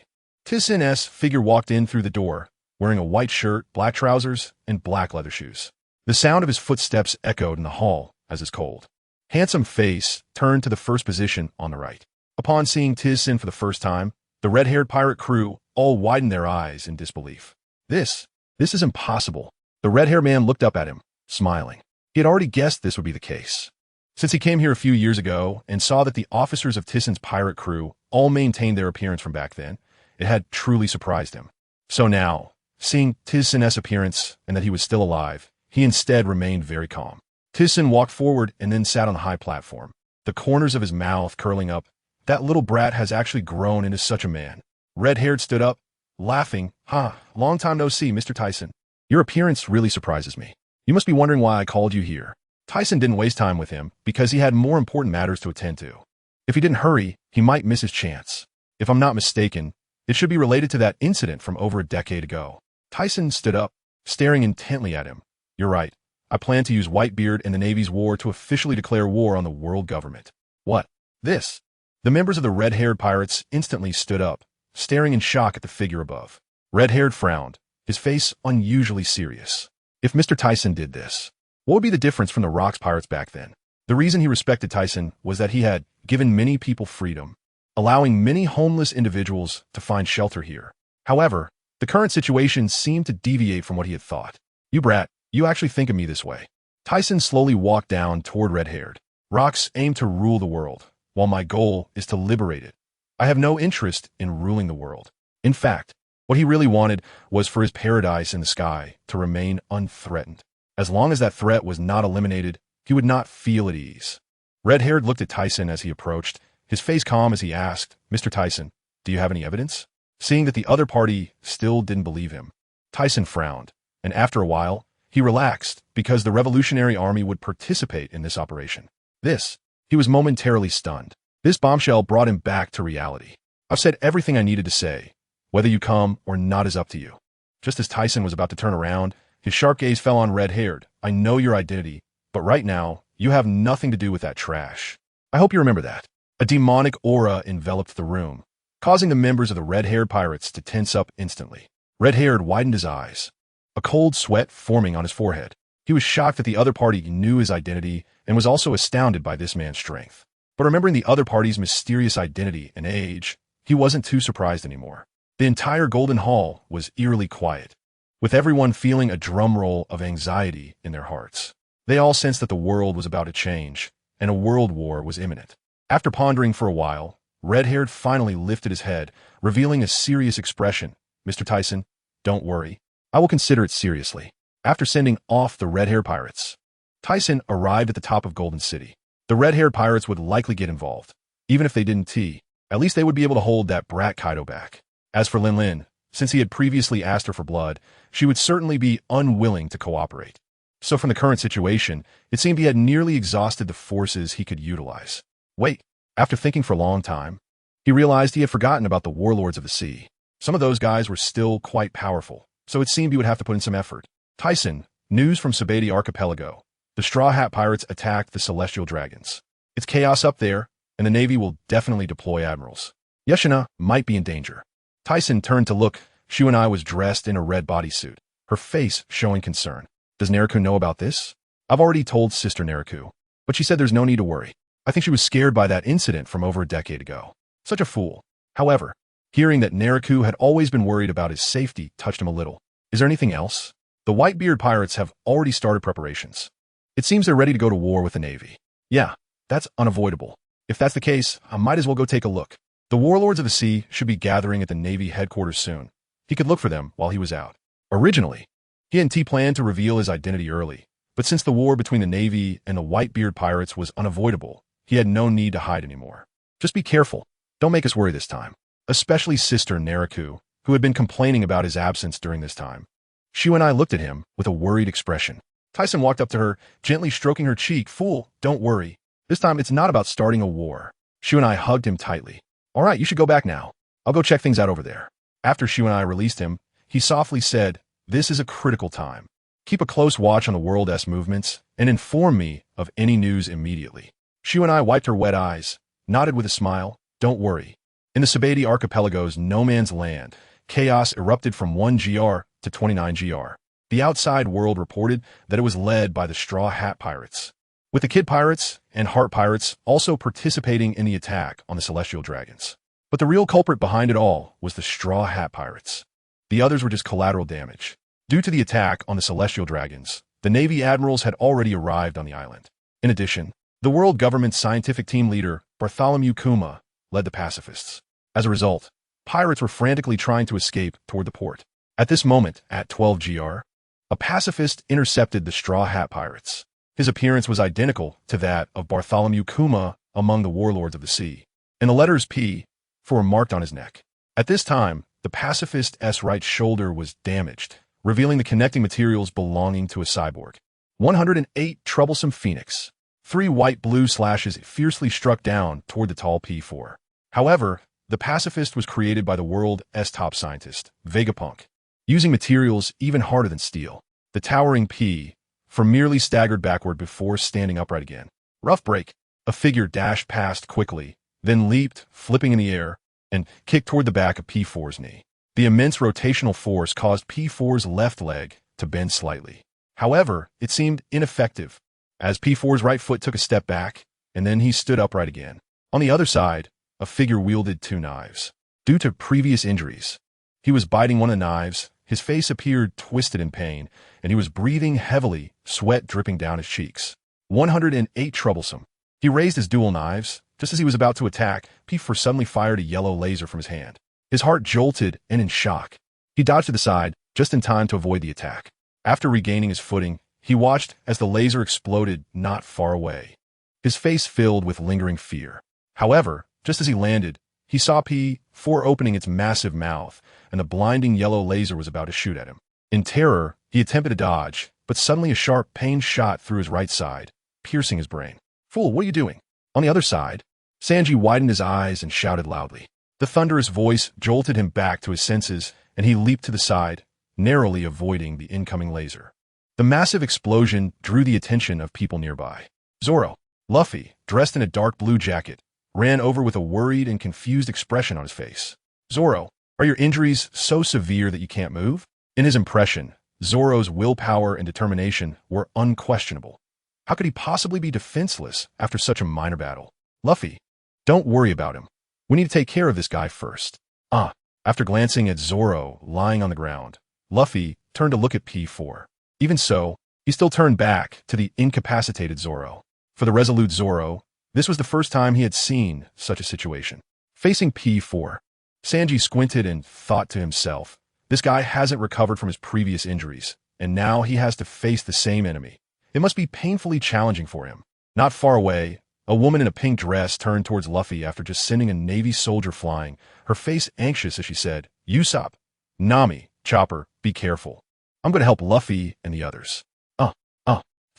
Tyssen's figure walked in through the door, wearing a white shirt, black trousers, and black leather shoes. The sound of his footsteps echoed in the hall as his cold, handsome face turned to the first position on the right. Upon seeing Thyssen for the first time, the red-haired pirate crew all widened their eyes in disbelief. This is impossible. The red-haired man looked up at him, smiling. He had already guessed this would be the case. Since he came here a few years ago and saw that the officers of Tyssen's pirate crew all maintained their appearance from back then, it had truly surprised him. So now, seeing Tyssen's appearance and that he was still alive, he instead remained very calm. Thyssen walked forward and then sat on the high platform, the corners of his mouth curling up. That little brat has actually grown into such a man. Red-haired stood up, laughing. Long time no see, Mr. Thyssen. Your appearance really surprises me. You must be wondering why I called you here. Thyssen didn't waste time with him because he had more important matters to attend to. If he didn't hurry, he might miss his chance. If I'm not mistaken, it should be related to that incident from over a decade ago. Thyssen stood up, staring intently at him. You're right. I plan to use Whitebeard and the Navy's war to officially declare war on the world government. What? This? The members of the red-haired pirates instantly stood up, staring in shock at the figure above. Red-haired frowned, his face unusually serious. If Mr. Thyssen did this, what would be the difference from the Rocks pirates back then? The reason he respected Thyssen was that he had given many people freedom, allowing many homeless individuals to find shelter here. However, the current situation seemed to deviate from what he had thought. You brat, you actually think of me this way. Thyssen slowly walked down toward red-haired. Rocks aim to rule the world, while my goal is to liberate it. I have no interest in ruling the world. In fact, what he really wanted was for his paradise in the sky to remain unthreatened. As long as that threat was not eliminated, he would not feel at ease. Red-haired looked at Thyssen as he approached, his face calm as he asked, Mr. Thyssen, do you have any evidence? Seeing that the other party still didn't believe him, Thyssen frowned, and after a while, he relaxed because the Revolutionary Army would participate in this operation. This He was momentarily stunned. This bombshell brought him back to reality. I've said everything I needed to say. Whether you come or not is up to you. Just as Tyson was about to turn around, his sharp gaze fell on red-haired. I know your identity, but right now, you have nothing to do with that trash. I hope you remember that. A demonic aura enveloped the room, causing the members of the red-haired pirates to tense up instantly. Red-haired widened his eyes, a cold sweat forming on his forehead. He was shocked that the other party knew his identity and was also astounded by this man's strength. But remembering the other party's mysterious identity and age, he wasn't too surprised anymore. The entire Golden Hall was eerily quiet, with everyone feeling a drumroll of anxiety in their hearts. They all sensed that the world was about to change, and a world war was imminent. After pondering for a while, red-haired finally lifted his head, revealing a serious expression. Mr. Tyson, don't worry. I will consider it seriously. After sending off the red-haired pirates, Tyson arrived at the top of Golden City. The red-haired pirates would likely get involved. Even if they didn't, at least they would be able to hold that brat Kaido back. As for Lin Lin, since he had previously asked her for blood, she would certainly be unwilling to cooperate. So from the current situation, it seemed he had nearly exhausted the forces he could utilize. Wait, after thinking for a long time, he realized he had forgotten about the warlords of the sea. Some of those guys were still quite powerful, so it seemed he would have to put in some effort. Tyson, news from Sabeti Archipelago. The Straw Hat Pirates attacked the Celestial Dragons. It's chaos up there, and the Navy will definitely deploy admirals. Yeshina might be in danger. Tyson turned to look. Shuanai was dressed in a red bodysuit, her face showing concern. Does Neriku know about this? I've already told Sister Neriku, but she said there's no need to worry. I think she was scared by that incident from over a decade ago. Such a fool. However, hearing that Neriku had always been worried about his safety touched him a little. Is there anything else? The Whitebeard pirates have already started preparations. It seems they're ready to go to war with the Navy. Yeah, that's unavoidable. If that's the case, I might as well go take a look. The warlords of the sea should be gathering at the Navy headquarters soon. He could look for them while he was out. Originally, he and T planned to reveal his identity early, but since the war between the Navy and the Whitebeard pirates was unavoidable, he had no need to hide anymore. Just be careful. Don't make us worry this time. Especially Sister Neriku, who had been complaining about his absence during this time. Shuanai looked at him with a worried expression. Tyson walked up to her, gently stroking her cheek. Fool, don't worry. This time it's not about starting a war. Shuanai hugged him tightly. All right, you should go back now. I'll go check things out over there. After Shuanai released him, he softly said, this is a critical time. Keep a close watch on the World-S movements and inform me of any news immediately. Shuanai wiped her wet eyes, nodded with a smile. Don't worry. In the Sabeti Archipelago's no man's land, chaos erupted from 1 GR to 29 GR. The outside world reported that it was led by the Straw Hat Pirates, with the Kid Pirates and Heart Pirates also participating in the attack on the Celestial Dragons. But the real culprit behind it all was the Straw Hat Pirates. The others were just collateral damage. Due to the attack on the Celestial Dragons, the Navy admirals had already arrived on the island. In addition, the world government's scientific team leader, Bartholomew Kuma, led the pacifists. As a result, pirates were frantically trying to escape toward the port. At this moment, at 12 GR, a pacifist intercepted the Straw Hat Pirates. His appearance was identical to that of Bartholomew Kuma among the warlords of the sea, and the letters P were marked on his neck. At this time, the pacifist's right shoulder was damaged, revealing the connecting materials belonging to a cyborg. 108 Troublesome Phoenix. 3 white-blue slashes fiercely struck down toward the tall P4. However, the pacifist was created by the world's top scientist, Vegapunk, using materials even harder than steel. The towering P merely staggered backward before standing upright again. Rough break. A figure dashed past quickly, then leaped, flipping in the air, and kicked toward the back of P4's knee. The immense rotational force caused P4's left leg to bend slightly. However, it seemed ineffective, as P4's right foot took a step back, and then he stood upright again. On the other side, a figure wielded 2 knives. Due to previous injuries, he was biting one of the knives, his face appeared twisted in pain, and he was breathing heavily, sweat dripping down his cheeks. 108 Troublesome. He raised his dual knives. Just as he was about to attack, P4 suddenly fired a yellow laser from his hand. His heart jolted and in shock. He dodged to the side, just in time to avoid the attack. After regaining his footing, he watched as the laser exploded not far away, his face filled with lingering fear. However, just as he landed, he saw P4 opening its massive mouth, and the blinding yellow laser was about to shoot at him. In terror, he attempted to dodge, but suddenly a sharp pain shot through his right side, piercing his brain. Fool, what are you doing? On the other side, Sanji widened his eyes and shouted loudly. The thunderous voice jolted him back to his senses, and he leaped to the side, narrowly avoiding the incoming laser. The massive explosion drew the attention of people nearby. Zoro, Luffy, dressed in a dark blue jacket, ran over with a worried and confused expression on his face. Zoro, are your injuries so severe that you can't move? In his impression, Zoro's willpower and determination were unquestionable. How could he possibly be defenseless after such a minor battle? Luffy, don't worry about him. We need to take care of this guy first. After glancing at Zoro lying on the ground, Luffy turned to look at P4. Even so, he still turned back to the incapacitated Zoro. For the resolute Zoro, this was the first time he had seen such a situation. Facing P4, Sanji squinted and thought to himself, this guy hasn't recovered from his previous injuries, and now he has to face the same enemy. It must be painfully challenging for him. Not far away, a woman in a pink dress turned towards Luffy after just sending a Navy soldier flying, her face anxious as she said, Usopp, Nami, Chopper, be careful. I'm going to help Luffy and the others.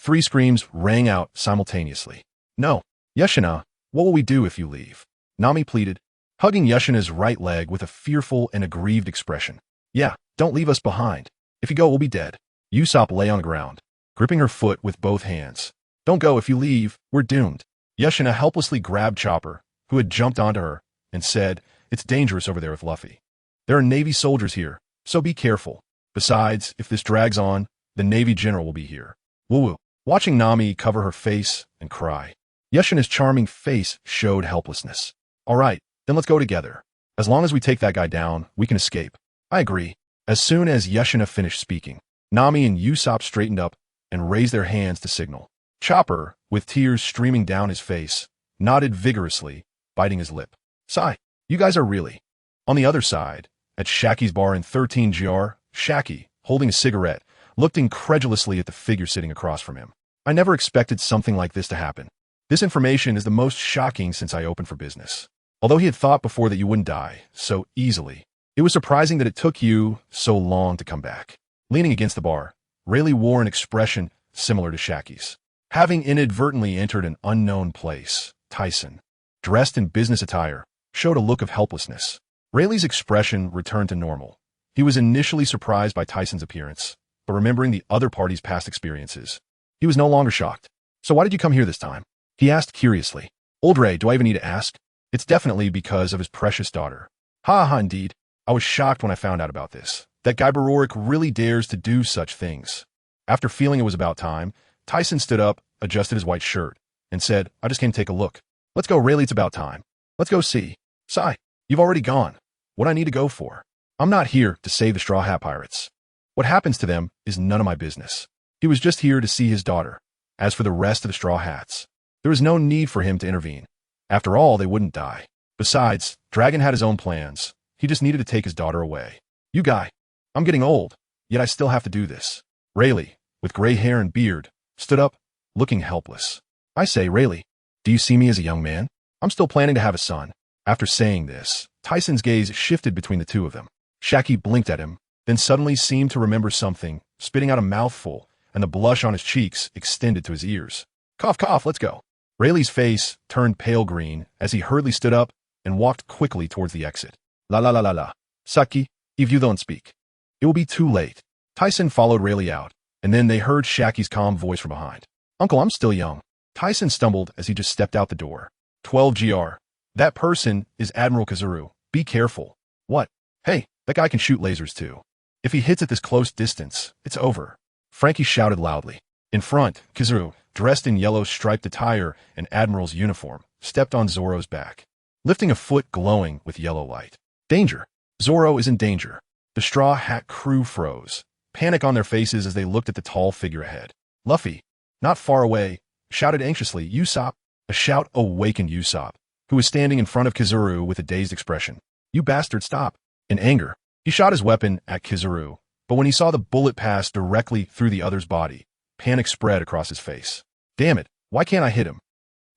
Three screams rang out simultaneously. No, Yushina, what will we do if you leave? Nami pleaded, hugging Yushina's right leg with a fearful and aggrieved expression. Yeah, don't leave us behind. If you go, we'll be dead. Usopp lay on the ground, gripping her foot with both hands. Don't go. If you leave, we're doomed. Yushina helplessly grabbed Chopper, who had jumped onto her, and said, it's dangerous over there with Luffy. There are Navy soldiers here, so be careful. Besides, if this drags on, the Navy general will be here. Woo-woo. Watching Nami cover her face and cry, Yushina's charming face showed helplessness. All right, then let's go together. As long as we take that guy down, we can escape. I agree. As soon as Yushina finished speaking, Nami and Usopp straightened up and raised their hands to signal. Chopper, with tears streaming down his face, nodded vigorously, biting his lip. Sigh, you guys are really. On the other side, at Shaki's bar in 13GR, Shaki, holding a cigarette, looked incredulously at the figure sitting across from him. I never expected something like this to happen. This information is the most shocking since I opened for business. Although he had thought before that you wouldn't die so easily, it was surprising that it took you so long to come back. Leaning against the bar, Rayleigh wore an expression similar to Shaki's. Having inadvertently entered an unknown place, Tyson, dressed in business attire, showed a look of helplessness. Rayleigh's expression returned to normal. He was initially surprised by Tyson's appearance, but remembering the other party's past experiences, he was no longer shocked. So why did you come here this time? He asked curiously. Old Ray, do I even need to ask? It's definitely because of his precious daughter. Ha, indeed. I was shocked when I found out about this. That guy Barorik really dares to do such things. After feeling it was about time, Tyson stood up, adjusted his white shirt, and said, I just came to take a look. Let's go, Rayleigh, it's about time. Let's go see. Sigh, you've already gone. What I need to go for? I'm not here to save the Straw Hat Pirates. What happens to them is none of my business. He was just here to see his daughter. As for the rest of the Straw Hats, there was no need for him to intervene. After all, they wouldn't die. Besides, Dragon had his own plans. He just needed to take his daughter away. You guy, I'm getting old, yet I still have to do this. Rayleigh, with gray hair and beard, stood up, looking helpless. I say, Rayleigh, do you see me as a young man? I'm still planning to have a son. After saying this, Tyson's gaze shifted between the two of them. Shaki blinked at him, then suddenly seemed to remember something, spitting out a mouthful, and the blush on his cheeks extended to his ears. Cough, cough, let's go. Rayleigh's face turned pale green as he hurriedly stood up and walked quickly towards the exit. La. Saki, if you don't speak, it will be too late. Tyson followed Rayleigh out, and then they heard Shaki's calm voice from behind. Uncle, I'm still young. Tyson stumbled as he just stepped out the door. 12GR. That person is Admiral Kazuru. Be careful. What? Hey, that guy can shoot lasers too. If he hits at this close distance, it's over. Frankie shouted loudly. In front, Kazuru, dressed in yellow striped attire and Admiral's uniform, stepped on Zoro's back, lifting a foot glowing with yellow light. Danger. Zoro is in danger. The Straw Hat crew froze, panic on their faces as they looked at the tall figure ahead. Luffy, not far away, shouted anxiously, Usopp. A shout awakened Usopp, who was standing in front of Kazuru with a dazed expression. You bastard, stop. In anger, he shot his weapon at Kazuru, but when he saw the bullet pass directly through the other's body, panic spread across his face. Damn it, why can't I hit him?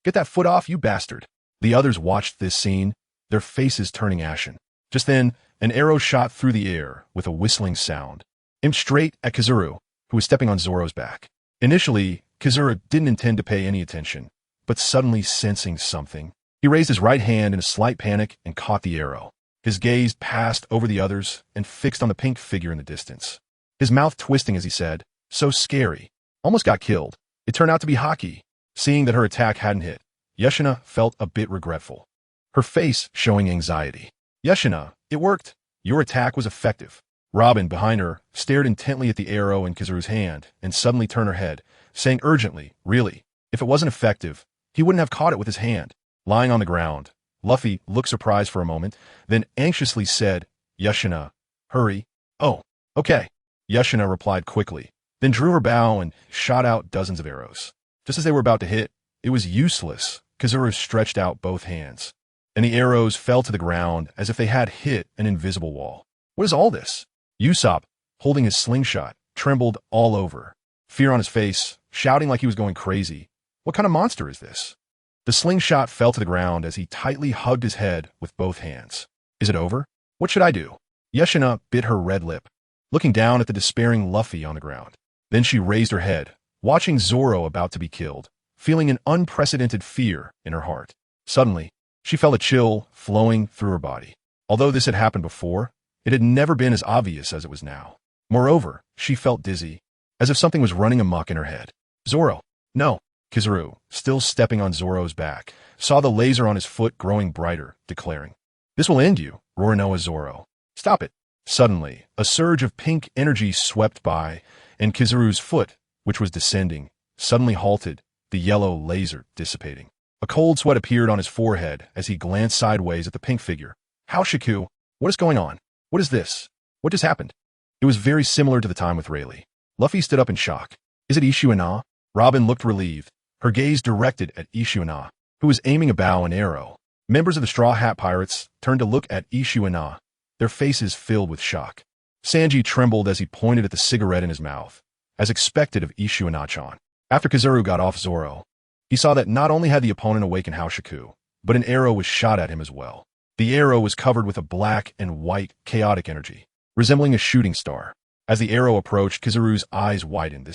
Get that foot off, you bastard. The others watched this scene, their faces turning ashen. Just then, an arrow shot through the air with a whistling sound, aimed straight at Kazuru, who was stepping on Zoro's back. Initially, Kazuru didn't intend to pay any attention, but suddenly sensing something, he raised his right hand in a slight panic and caught the arrow. His gaze passed over the others and fixed on the pink figure in the distance. His mouth twisting as he said, "So scary. Almost got killed. It turned out to be Haki." Seeing that her attack hadn't hit, Yeshina felt a bit regretful, her face showing anxiety. "Yeshina, it worked. Your attack was effective." Robin, behind her, stared intently at the arrow in Kizaru's hand and suddenly turned her head, saying urgently, "Really? If it wasn't effective, he wouldn't have caught it with his hand." Lying on the ground, Luffy looked surprised for a moment, then anxiously said, "Yeshina, hurry." "Oh, okay." Yeshina replied quickly, then drew her bow and shot out dozens of arrows. Just as they were about to hit, it was useless. Kizaru stretched out both hands, and the arrows fell to the ground as if they had hit an invisible wall. "What is all this?" Usopp, holding his slingshot, trembled all over, fear on his face, shouting like he was going crazy. "What kind of monster is this?" The slingshot fell to the ground as he tightly hugged his head with both hands. "Is it over? What should I do?" Yeshina bit her red lip, looking down at the despairing Luffy on the ground. Then she raised her head, watching Zoro about to be killed, feeling an unprecedented fear in her heart. Suddenly, she felt a chill flowing through her body. Although this had happened before, it had never been as obvious as it was now. Moreover, she felt dizzy, as if something was running amok in her head. "Zoro, no." Kizaru, still stepping on Zoro's back, saw the laser on his foot growing brighter, declaring, "This will end you, Roronoa Zoro. Stop it." Suddenly, a surge of pink energy swept by, and Kizaru's foot, which was descending, suddenly halted, the yellow laser dissipating. A cold sweat appeared on his forehead as he glanced sideways at the pink figure. "Haoshiku, what is going on? What is this? What just happened?" It was very similar to the time with Rayleigh. Luffy stood up in shock. "Is it Isshu-ina?" Robin looked relieved, her gaze directed at Isshu-ina, who was aiming a bow and arrow. Members of the Straw Hat Pirates turned to look at Isshu-ina, their faces filled with shock. Sanji trembled as he pointed at the cigarette in his mouth, as expected of Isshu-ina-chan. After Kizaru got off Zoro, he saw that not only had the opponent awakened Haoshiku, but an arrow was shot at him as well. The arrow was covered with a black and white chaotic energy, resembling a shooting star. As the arrow approached, Kizaru's eyes widened.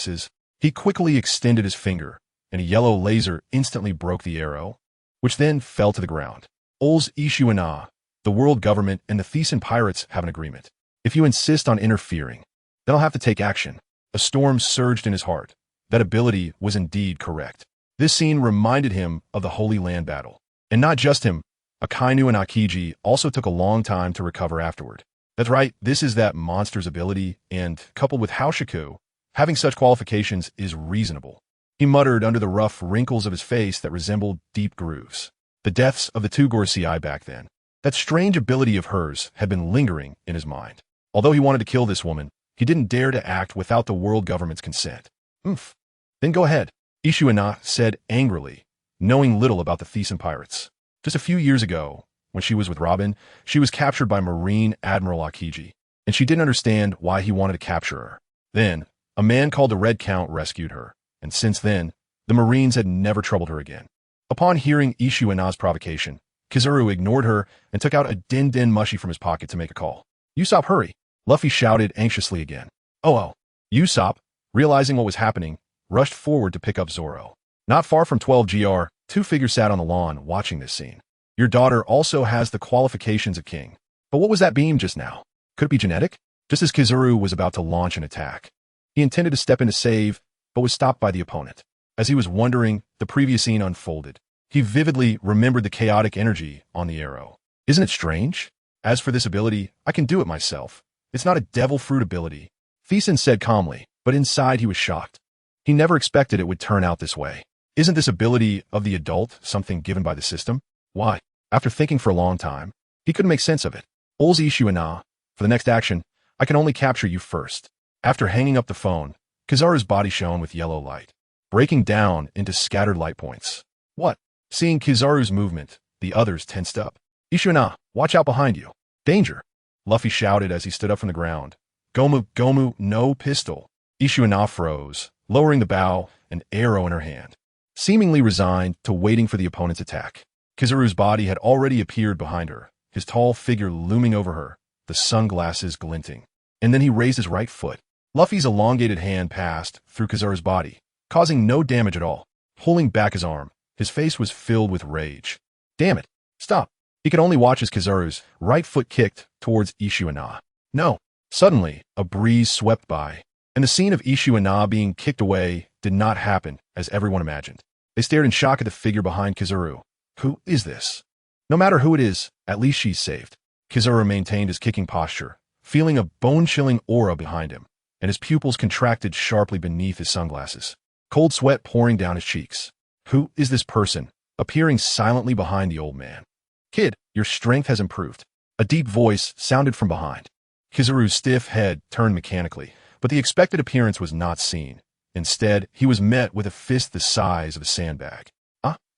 He quickly extended his finger, and a yellow laser instantly broke the arrow, which then fell to the ground. Ols Tisen, the world government, and the Thyssen pirates have an agreement. If you insist on interfering, then I'll have to take action. A storm surged in his heart. That ability was indeed correct. This scene reminded him of the Holy Land battle. And not just him, Akainu and Akiji also took a long time to recover afterward. That's right, this is that monster's ability, and coupled with Haoshiku, having such qualifications is reasonable. He muttered under the rough wrinkles of his face that resembled deep grooves. The deaths of the two Gorosei back then. That strange ability of hers had been lingering in his mind. Although he wanted to kill this woman, he didn't dare to act without the world government's consent. "Oomph. Then go ahead," Isshu-ina said angrily, knowing little about the Thyssen pirates. Just a few years ago, when she was with Robin, she was captured by Marine Admiral Akiji, and she didn't understand why he wanted to capture her. Then, a man called the Red Count rescued her, and since then, the Marines had never troubled her again. Upon hearing Isshu-ina's provocation, Kizaru ignored her and took out a din-din mushi from his pocket to make a call. "Usopp, hurry!" Luffy shouted anxiously again. Oh. Usopp, realizing what was happening, rushed forward to pick up Zoro. Not far from 12 GR, two figures sat on the lawn watching this scene. "Your daughter also has the qualifications of king. But what was that beam just now? Could it be genetic?" Just as Kizaru was about to launch an attack, he intended to step in to save, but was stopped by the opponent. As he was wondering, the previous scene unfolded. He vividly remembered the chaotic energy on the arrow. "Isn't it strange? As for this ability, I can do it myself. It's not a devil fruit ability," Thyssen said calmly, but inside he was shocked. He never expected it would turn out this way. Isn't this ability of the adult something given by the system? Why? After thinking for a long time, he couldn't make sense of it. "Ols Isshu-ina, for the next action, I can only capture you first." After hanging up the phone, Kizaru's body shone with yellow light, breaking down into scattered light points. "What?" Seeing Kizaru's movement, the others tensed up. "Isshu-ina, watch out behind you. Danger!" Luffy shouted as he stood up from the ground. Gomu, no pistol." Isshu-ina froze, lowering the bow, an arrow in her hand, seemingly resigned to waiting for the opponent's attack. Kizaru's body had already appeared behind her, his tall figure looming over her, the sunglasses glinting. And then he raised his right foot. Luffy's elongated hand passed through Kizaru's body, causing no damage at all. Pulling back his arm, His face was filled with rage. Damn it. Stop. He could only watch as Kizaru's right foot kicked towards Ishu and Na. No. Suddenly, a breeze swept by, and the scene of Ishu and Na being kicked away did not happen as everyone imagined. They stared in shock at the figure behind Kizaru. Who is this? No matter who it is, at least she's saved. Kizaru maintained his kicking posture, feeling a bone-chilling aura behind him, and his pupils contracted sharply beneath his sunglasses, cold sweat pouring down his cheeks. Who is this person, appearing silently behind the old man? Kid, your strength has improved. A deep voice sounded from behind. Kizaru's stiff head turned mechanically, but the expected appearance was not seen. Instead, he was met with a fist the size of a sandbag.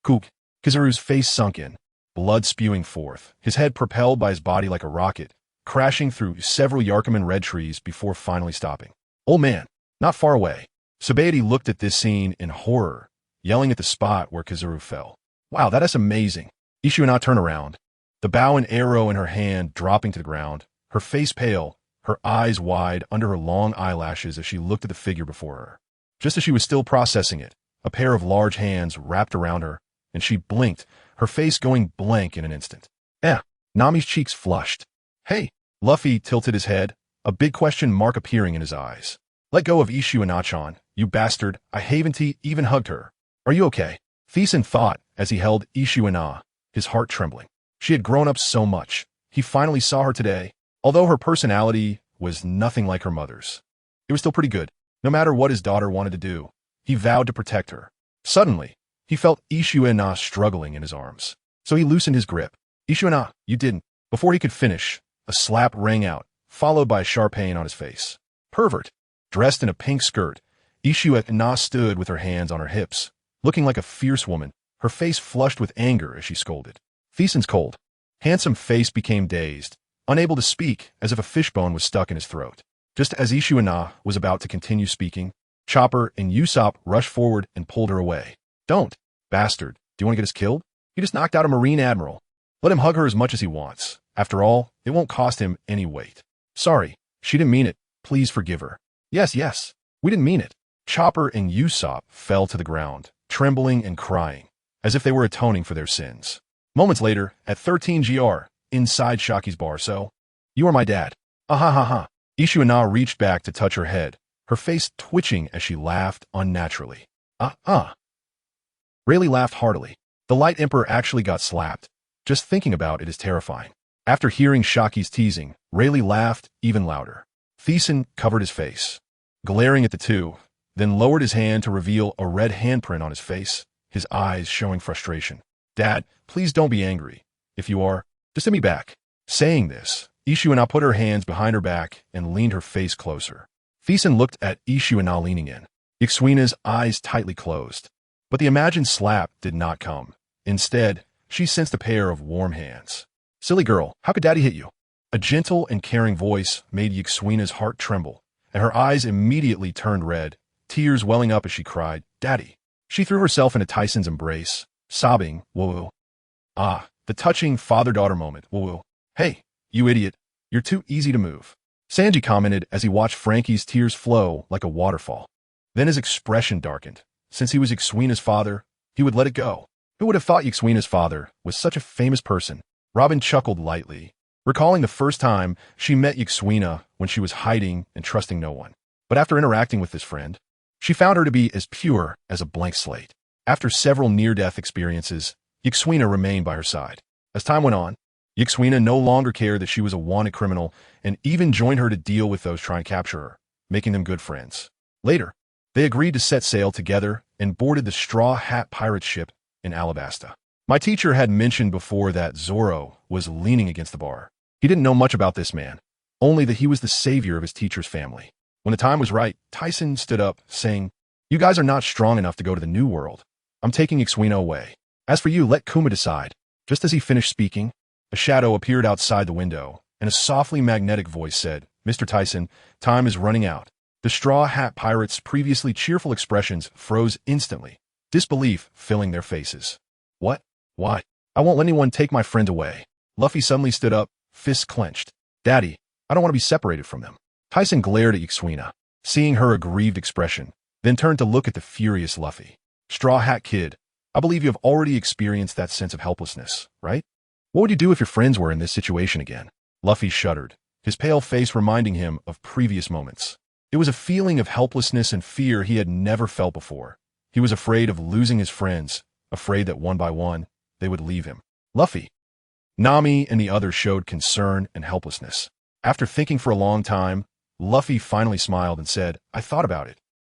Kook. Kizaru's face sunk in, blood spewing forth, his head propelled by his body like a rocket, crashing through several Yarkaman red trees before finally stopping. Old man, not far away. Sabayati looked at this scene in horror, yelling at the spot where Kizaru fell. Wow, that is amazing. Ishu and Na turned around, the bow and arrow in her hand dropping to the ground, her face pale, her eyes wide under her long eyelashes as she looked at the figure before her. Just as she was still processing it, a pair of large hands wrapped around her, and she blinked, her face going blank in an instant. Nami's cheeks flushed. Hey, Luffy tilted his head, a big question mark appearing in his eyes. Let go of Ishu and Na-chan, you bastard. I haven't even hugged her. Are you okay? Thyssen thought as he held Ishu and Na, his heart trembling. She had grown up so much. He finally saw her today. Although her personality was nothing like her mother's, it was still pretty good. No matter what his daughter wanted to do, he vowed to protect her. Suddenly, he felt Ishu and Na struggling in his arms. So he loosened his grip. Ishu and Na, you didn't. Before he could finish, a slap rang out, followed by a sharp pain on his face. Pervert. Dressed in a pink skirt, Ishu and Na stood with her hands on her hips, looking like a fierce woman, her face flushed with anger as she scolded. Thyssen's cold, handsome face became dazed, unable to speak as if a fishbone was stuck in his throat. Just as Ishu and Na was about to continue speaking, Chopper and Usopp rushed forward and pulled her away. Don't, bastard. Do you want to get us killed? He just knocked out a Marine Admiral. Let him hug her as much as he wants. After all, it won't cost him any weight. Sorry, she didn't mean it. Please forgive her. Yes, we didn't mean it. Chopper and Usopp fell to the ground, trembling and crying, as if they were atoning for their sins. Moments later, at 13 GR, inside Shaki's bar, so, you are my dad. Ha. Ishu and Na reached back to touch her head, her face twitching as she laughed unnaturally. Rayleigh laughed heartily. The Light Emperor actually got slapped. Just thinking about it is terrifying. After hearing Shaki's teasing, Rayleigh laughed even louder. Thyssen covered his face, glaring at the two, then lowered his hand to reveal a red handprint on his face, his eyes showing frustration. Dad, please don't be angry. If you are, just hit me back. Saying this, Ishu and Na put her hands behind her back and leaned her face closer. Thyssen looked at Ishu and Na leaning in, Yxuina's eyes tightly closed. But the imagined slap did not come. Instead, she sensed a pair of warm hands. Silly girl, how could Daddy hit you? A gentle and caring voice made Yxuina's heart tremble, and her eyes immediately turned red, tears welling up as she cried, Daddy. She threw herself into Tyson's embrace, sobbing, woo. The touching father-daughter moment, woo. Hey, you idiot, you're too easy to move. Sanji commented as he watched Frankie's tears flow like a waterfall. Then his expression darkened. Since he was Yxuina's father, he would let it go. Who would have thought Yxuina's father was such a famous person? Robin chuckled lightly, recalling the first time she met Yxuina when she was hiding and trusting no one. But after interacting with this friend, she found her to be as pure as a blank slate. After several near-death experiences, Yxuina remained by her side. As time went on, Yxuina no longer cared that she was a wanted criminal and even joined her to deal with those trying to capture her, making them good friends. Later, they agreed to set sail together and boarded the Straw Hat pirate ship in Alabasta. My teacher had mentioned before that Zoro was leaning against the bar. He didn't know much about this man, only that he was the savior of his teacher's family. When the time was right, Tyson stood up, saying, You guys are not strong enough to go to the New World. I'm taking Yxuina away. As for you, let Kuma decide. Just as he finished speaking, a shadow appeared outside the window, and a softly magnetic voice said, Mr. Tyson, time is running out. The Straw Hat Pirates' previously cheerful expressions froze instantly, disbelief filling their faces. What? Why? I won't let anyone take my friend away. Luffy suddenly stood up, fists clenched. Daddy, I don't want to be separated from them. Tyson glared at Yxuina, seeing her aggrieved expression, then turned to look at the furious Luffy. Straw Hat Kid, I believe you have already experienced that sense of helplessness, right? What would you do if your friends were in this situation again? Luffy shuddered, his pale face reminding him of previous moments. It was a feeling of helplessness and fear he had never felt before. He was afraid of losing his friends, afraid that one by one, they would leave him. Luffy. Nami and the others showed concern and helplessness. After thinking for a long time, Luffy finally smiled and said, I thought about it.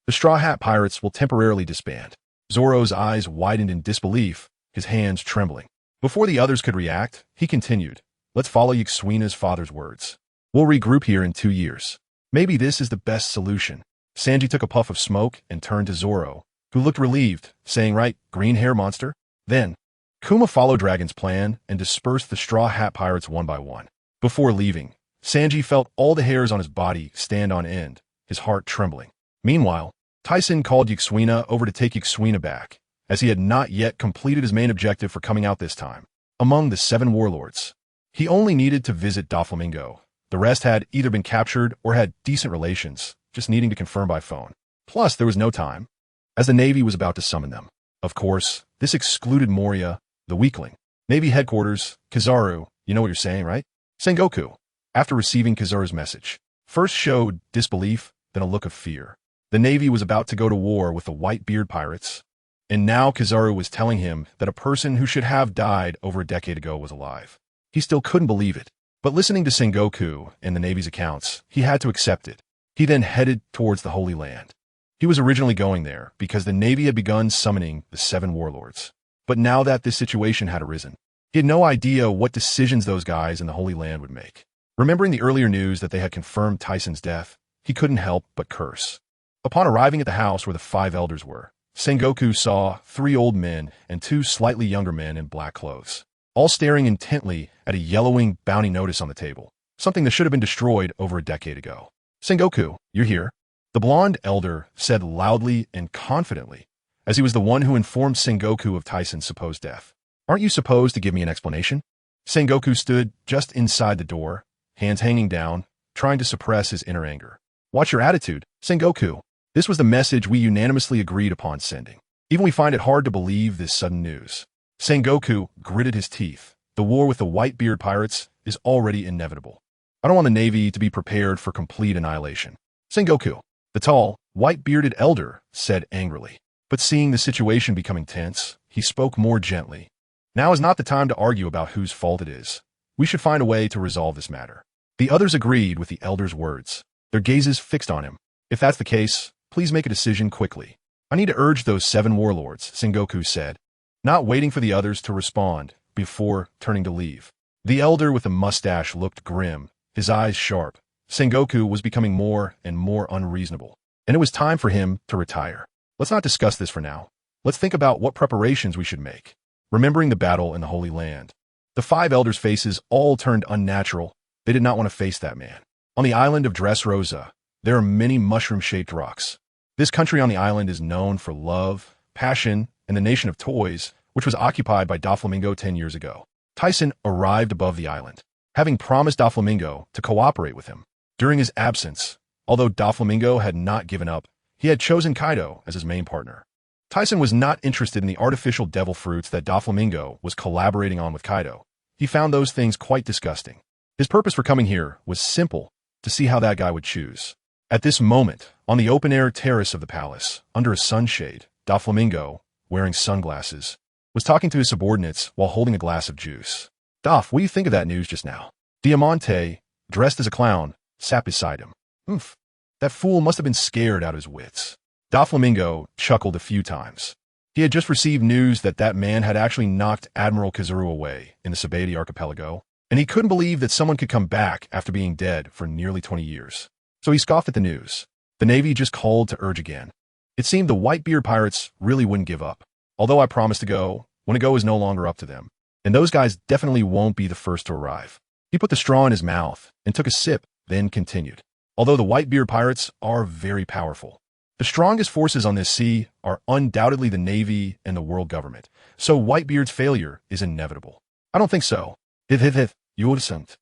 The Straw Hat Pirates will temporarily disband. Zoro's eyes widened in disbelief, his hands trembling. Before the others could react, he continued, let's follow Yuksuina's father's words. We'll regroup here in 2 years. Maybe this is the best solution. Sanji took a puff of smoke and turned to Zoro, who looked relieved, saying, right, green hair monster? Then, Kuma followed Dragon's plan and dispersed the Straw Hat Pirates one by one. Before leaving, Sanji felt all the hairs on his body stand on end, his heart trembling. Meanwhile, Tyson called Yuksuina over to take Yuksuina back, as he had not yet completed his main objective for coming out this time. Among the 7 warlords, he only needed to visit Doflamingo. The rest had either been captured or had decent relations, just needing to confirm by phone. Plus, there was no time, as the Navy was about to summon them. Of course, this excluded Moria, the weakling. Navy headquarters, Kizaru, you know what you're saying, right? Sengoku, after receiving Kizaru's message, first showed disbelief, then a look of fear. The Navy was about to go to war with the Whitebeard pirates, and now Kizaru was telling him that a person who should have died over a decade ago was alive. He still couldn't believe it, but listening to Sengoku and the Navy's accounts, he had to accept it. He then headed towards the Holy Land. He was originally going there because the Navy had begun summoning the 7 warlords. But now that this situation had arisen, he had no idea what decisions those guys in the Holy Land would make. Remembering the earlier news that they had confirmed Tyson's death, he couldn't help but curse. Upon arriving at the house where the 5 elders were, Sengoku saw 3 old men and 2 slightly younger men in black clothes, all staring intently at a yellowing bounty notice on the table, something that should have been destroyed over a decade ago. Sengoku, you're here, the blonde elder said loudly and confidently, as he was the one who informed Sengoku of Tyson's supposed death. Aren't you supposed to give me an explanation? Sengoku stood just inside the door, hands hanging down, trying to suppress his inner anger. Watch your attitude, Sengoku. This was the message we unanimously agreed upon sending. Even we find it hard to believe this sudden news. Sengoku gritted his teeth. The war with the Whitebeard pirates is already inevitable. I don't want the Navy to be prepared for complete annihilation. Sengoku, the tall, white-bearded elder, said angrily. But seeing the situation becoming tense, he spoke more gently. Now is not the time to argue about whose fault it is. We should find a way to resolve this matter. The others agreed with the elder's words, their gazes fixed on him. If that's the case, please make a decision quickly. I need to urge those 7 warlords, Sengoku said, not waiting for the others to respond before turning to leave. The elder with the mustache looked grim, his eyes sharp. Sengoku was becoming more and more unreasonable, and it was time for him to retire. Let's not discuss this for now. Let's think about what preparations we should make. Remembering the battle in the Holy Land, the 5 elders' faces all turned unnatural. They did not want to face that man. On the island of Dressrosa, there are many mushroom-shaped rocks. This country on the island is known for love, passion, and the nation of toys, which was occupied by Doflamingo 10 years ago. Tyson arrived above the island, having promised Doflamingo to cooperate with him. During his absence, although Doflamingo had not given up, he had chosen Kaido as his main partner. Tyson was not interested in the artificial devil fruits that Doflamingo was collaborating on with Kaido. He found those things quite disgusting. His purpose for coming here was simple, to see how that guy would choose. At this moment, on the open-air terrace of the palace, under a sunshade, Doflamingo, wearing sunglasses, was talking to his subordinates while holding a glass of juice. Doff, what do you think of that news just now? Diamante, dressed as a clown, sat beside him. Oomph, that fool must have been scared out of his wits. Doflamingo chuckled a few times. He had just received news that that man had actually knocked Admiral Kizaru away in the Sabaody archipelago, and he couldn't believe that someone could come back after being dead for nearly 20 years. So he scoffed at the news. The Navy just called to urge again. It seemed the Whitebeard pirates really wouldn't give up. Although I promised to go, when to go is no longer up to them. And those guys definitely won't be the first to arrive. He put the straw in his mouth and took a sip, then continued. Although the Whitebeard pirates are very powerful, the strongest forces on this sea are undoubtedly the Navy and the world government, so Whitebeard's failure is inevitable. I don't think so. You wouldn't.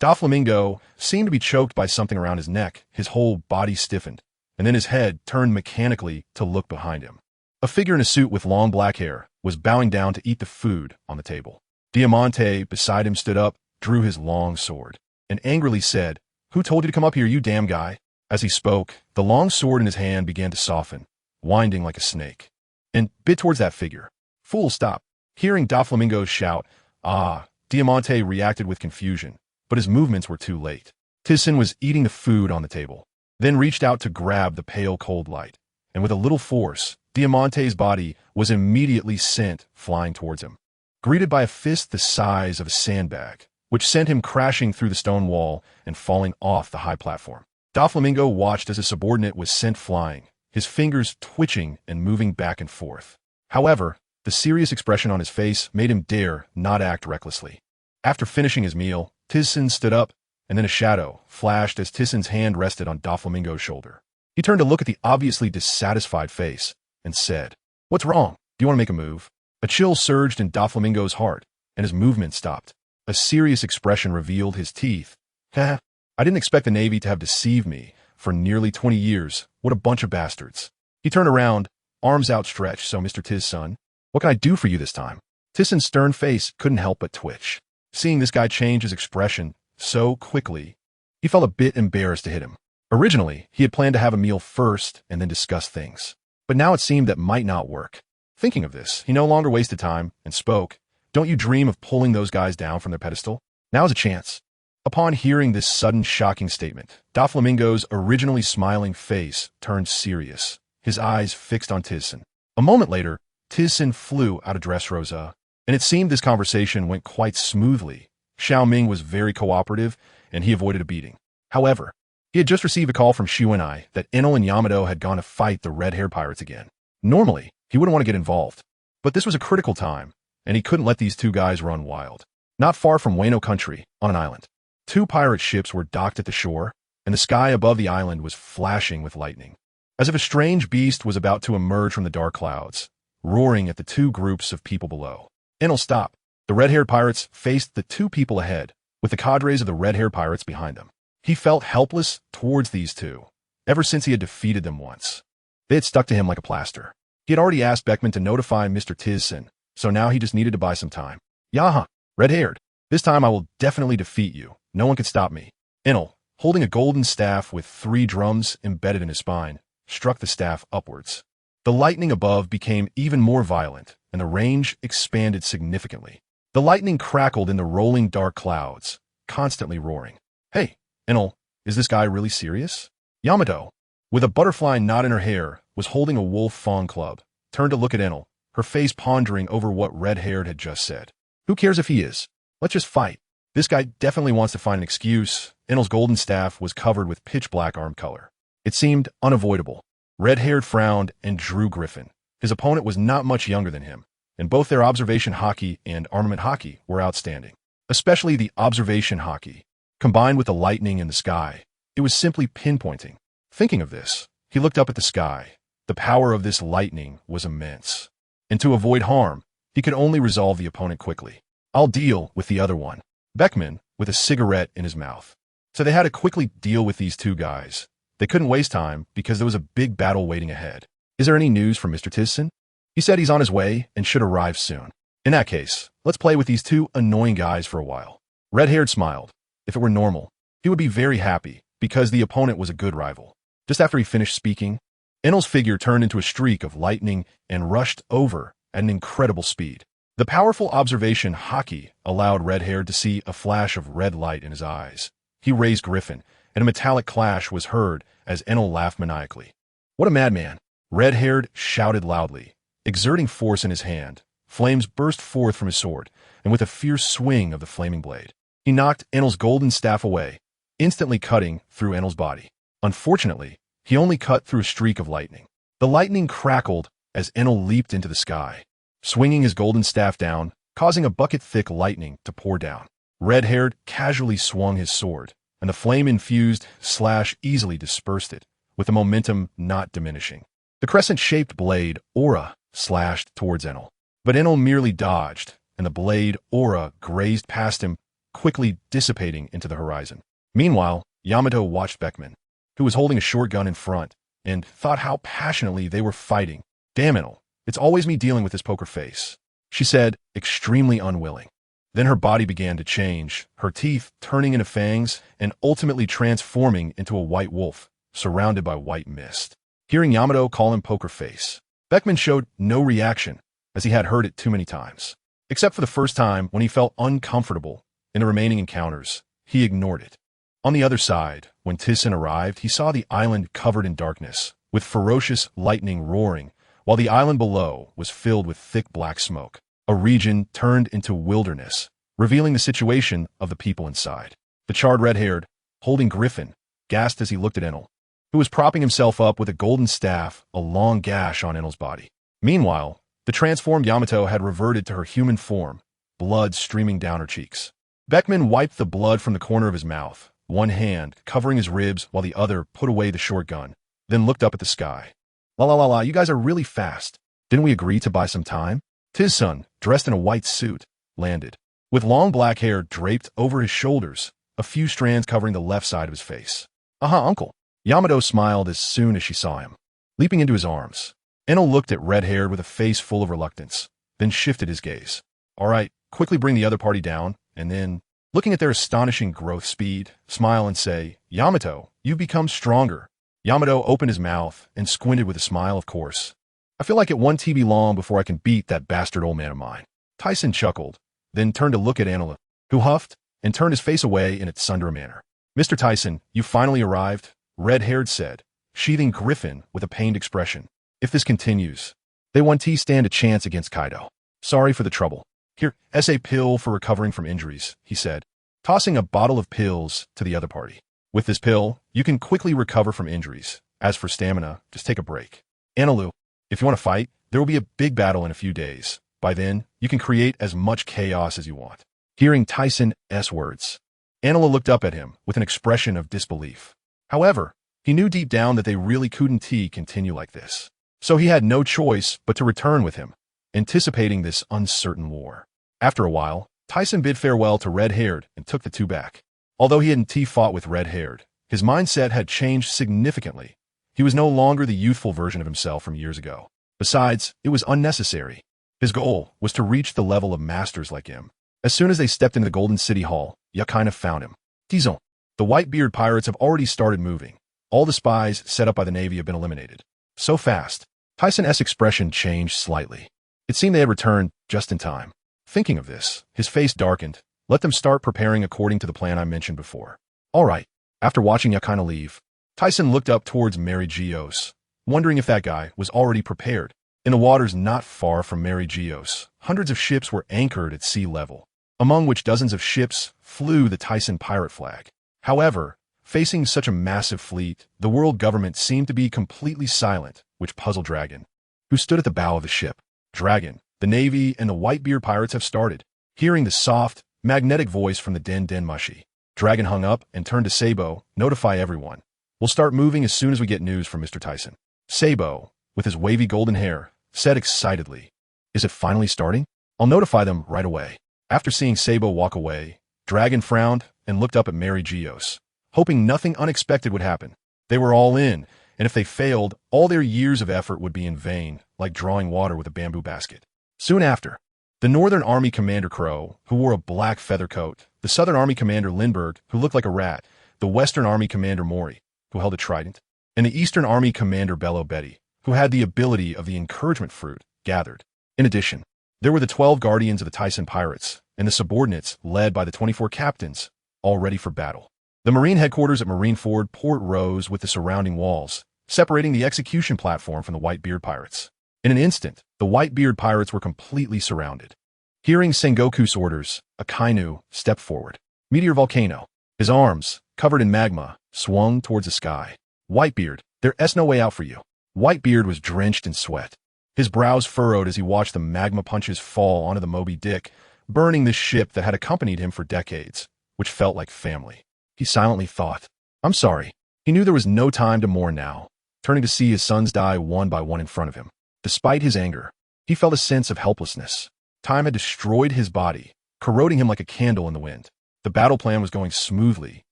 Doflamingo seemed to be choked by something around his neck. His whole body stiffened, and then his head turned mechanically to look behind him. A figure in a suit with long black hair was bowing down to eat the food on the table. Diamante, beside him, stood up, drew his long sword, and angrily said, "Who told you to come up here, you damn guy?" As he spoke, the long sword in his hand began to soften, winding like a snake, and bit towards that figure. "Fool, stop." Hearing Doflamingo's shout, "Ah," Diamante reacted with confusion, but his movements were too late. Tisen was eating the food on the table, then reached out to grab the pale cold light, and with a little force, Diamante's body was immediately sent flying towards him, greeted by a fist the size of a sandbag, which sent him crashing through the stone wall and falling off the high platform. Doflamingo watched as a subordinate was sent flying, his fingers twitching and moving back and forth. However, the serious expression on his face made him dare not act recklessly. After finishing his meal, Tisen stood up, and then a shadow flashed as Tisen's hand rested on Doflamingo's shoulder. He turned to look at the obviously dissatisfied face and said, "What's wrong? Do you want to make a move?" A chill surged in Doflamingo's heart, and his movement stopped. A serious expression revealed his teeth. "Heh, I didn't expect the Navy to have deceived me for nearly 20 years. What a bunch of bastards." He turned around, arms outstretched. "So, Mr. Tisen, what can I do for you this time?" Tisen's stern face couldn't help but twitch. Seeing this guy change his expression so quickly, he felt a bit embarrassed to hit him. Originally, he had planned to have a meal first and then discuss things, but now it seemed that might not work. Thinking of this, he no longer wasted time and spoke, "Don't you dream of pulling those guys down from their pedestal? Now's a chance." Upon hearing this sudden shocking statement, Doflamingo's originally smiling face turned serious, his eyes fixed on Tisen. A moment later, Tisen flew out of Dressrosa, and it seemed this conversation went quite smoothly. Xiao Ming was very cooperative, and he avoided a beating. However, he had just received a call from Shuenai that Enel and Yamato had gone to fight the red-haired pirates again. Normally, he wouldn't want to get involved, but this was a critical time, and he couldn't let these two guys run wild. Not far from Wano country, on an island, two pirate ships were docked at the shore, and the sky above the island was flashing with lightning, as if a strange beast was about to emerge from the dark clouds, roaring at the two groups of people below. Enel stopped. The red-haired pirates faced the two people ahead, with the cadres of the red-haired pirates behind them. He felt helpless towards these two, ever since he had defeated them once. They had stuck to him like a plaster. He had already asked Beckman to notify Mr. Tisen, so now he just needed to buy some time. "Yaha, red-haired, this time I will definitely defeat you. No one can stop me." Enel, holding a golden staff with 3 drums embedded in his spine, struck the staff upwards. The lightning above became even more violent, and the range expanded significantly. The lightning crackled in the rolling dark clouds, constantly roaring. "Hey, Enel, is this guy really serious?" Yamato, with a butterfly knot in her hair, was holding a wolf fawn club, turned to look at Enel, her face pondering over what red-haired had just said. "Who cares if he is? Let's just fight." This guy definitely wants to find an excuse. Enel's golden staff was covered with pitch-black arm color. It seemed unavoidable. Red-haired frowned and drew Griffin. His opponent was not much younger than him, and both their observation hockey and armament hockey were outstanding. Especially the observation hockey. Combined with the lightning in the sky, it was simply pinpointing. Thinking of this, he looked up at the sky. The power of this lightning was immense. And to avoid harm, he could only resolve the opponent quickly. "I'll deal with the other one." Beckman, with a cigarette in his mouth. So they had to quickly deal with these two guys. They couldn't waste time because there was a big battle waiting ahead. "Is there any news from Mr. Tisen?" He said he's on his way and should arrive soon. "In that case, let's play with these two annoying guys for a while." Red-haired smiled. If it were normal, he would be very happy because the opponent was a good rival. Just after he finished speaking, Enel's figure turned into a streak of lightning and rushed over at an incredible speed. The powerful observation hockey allowed Red-haired to see a flash of red light in his eyes. He raised Griffin, and a metallic clash was heard as Enel laughed maniacally. "What a madman!" Red-haired shouted loudly. Exerting force in his hand, flames burst forth from his sword, and with a fierce swing of the flaming blade, he knocked Enel's golden staff away, instantly cutting through Enel's body. Unfortunately, he only cut through a streak of lightning. The lightning crackled as Enel leaped into the sky, swinging his golden staff down, causing a bucket-thick lightning to pour down. Red-haired casually swung his sword, and the flame-infused slash easily dispersed it, with the momentum not diminishing. The crescent-shaped blade, Aura, slashed towards Enel, but Enel merely dodged, and the blade, Aura, grazed past him, quickly dissipating into the horizon. Meanwhile, Yamato watched Beckman, who was holding a short gun in front, and thought how passionately they were fighting. "Damn, Enel, It's always me dealing with this poker face, she said, extremely unwilling. Then her body began to change, her teeth turning into fangs and ultimately transforming into a white wolf, surrounded by white mist. Hearing Yamato call him poker face, Beckman showed no reaction, as he had heard it too many times. Except for the first time when he felt uncomfortable in the remaining encounters, he ignored it. On the other side, when Tisen arrived, he saw the island covered in darkness, with ferocious lightning roaring, while the island below was filled with thick black smoke. A region turned into wilderness, revealing the situation of the people inside. The charred red-haired, holding Griffin, gasped as he looked at Enel, who was propping himself up with a golden staff, a long gash on Enel's body. Meanwhile, the transformed Yamato had reverted to her human form, blood streaming down her cheeks. Beckman wiped the blood from the corner of his mouth, one hand covering his ribs while the other put away the short gun, then looked up at the sky. La la la la, you guys are really fast. Didn't we agree to buy some time? Tisen, dressed in a white suit, landed, with long black hair draped over his shoulders, a few strands covering the left side of his face. Uncle. Yamato smiled as soon as she saw him, leaping into his arms. Enel looked at red-haired with a face full of reluctance, then shifted his gaze. All right, quickly bring the other party down, and then, looking at their astonishing growth speed, smile and say, Yamato, you've become stronger. Yamato opened his mouth and squinted with a smile, of course. I feel like it won't be long before I can beat that bastard old man of mine. Tisen chuckled, then turned to look at Enel, who huffed and turned his face away in its sundra manner. Mr. Tisen, you finally arrived, red-haired said, sheathing Griffin with a pained expression. If this continues, they won't stand a chance against Kaido. Sorry for the trouble. Here, a pill for recovering from injuries, he said, tossing a bottle of pills to the other party. With this pill, you can quickly recover from injuries. As for stamina, just take a break. Enelu, if you want to fight, there will be a big battle in a few days. By then, you can create as much chaos as you want. Hearing Tisen's words, Enelu looked up at him with an expression of disbelief. However, he knew deep down that they really couldn't continue like this. So he had no choice but to return with him, anticipating this uncertain war. After a while, Tisen bid farewell to red-haired and took the two back. Although he hadn't fought with red-haired, his mindset had changed significantly. He was no longer the youthful version of himself from years ago. Besides, it was unnecessary. His goal was to reach the level of masters like him. As soon as they stepped into the Golden City Hall, Yakina found him. Tison, the Whitebeard pirates have already started moving. All the spies set up by the Navy have been eliminated. So fast. Tisen's expression changed slightly. It seemed they had returned just in time. Thinking of this, his face darkened. Let them start preparing according to the plan I mentioned before. All right. After watching Yakina leave, Tisen looked up towards Mary Geos, wondering if that guy was already prepared. In the waters not far from Mary Geos, hundreds of ships were anchored at sea level, among which dozens of ships flew the Tisen pirate flag. However, facing such a massive fleet, the world government seemed to be completely silent, which puzzled Dragon, who stood at the bow of the ship. Dragon, the Navy, and the Whitebeard pirates have started. Hearing the soft, magnetic voice from the Den Mushi, Dragon hung up and turned to Sabo, notify everyone. We'll start moving as soon as we get news from Mr. Tisen. Sabo, with his wavy golden hair, said excitedly, Is it finally starting? I'll notify them right away. After seeing Sabo walk away, Dragon frowned and looked up at Mary Geos, hoping nothing unexpected would happen. They were all in, and if they failed, all their years of effort would be in vain, like drawing water with a bamboo basket. Soon after, the Northern Army Commander Crow, who wore a black feather coat, the Southern Army Commander Lindbergh, who looked like a rat, the Western Army Commander Mori, who held a trident, and the Eastern Army Commander Bello Betty, who had the ability of the encouragement fruit, gathered. In addition, there were the 12 guardians of the Tisen pirates, and the subordinates led by the 24 captains, all ready for battle. The Marine headquarters at Marineford Port rose with the surrounding walls, separating the execution platform from the Whitebeard pirates. In an instant, the Whitebeard pirates were completely surrounded. Hearing Sengoku's orders, Akainu stepped forward. Meteor Volcano, his arms, covered in magma, swung towards the sky. Whitebeard, there's no way out for you. Whitebeard was drenched in sweat. His brows furrowed as he watched the magma punches fall onto the Moby Dick, burning the ship that had accompanied him for decades, which felt like family. He silently thought, I'm sorry. He knew there was no time to mourn now, turning to see his sons die one by one in front of him. Despite his anger, he felt a sense of helplessness. Time had destroyed his body, corroding him like a candle in the wind. The battle plan was going smoothly,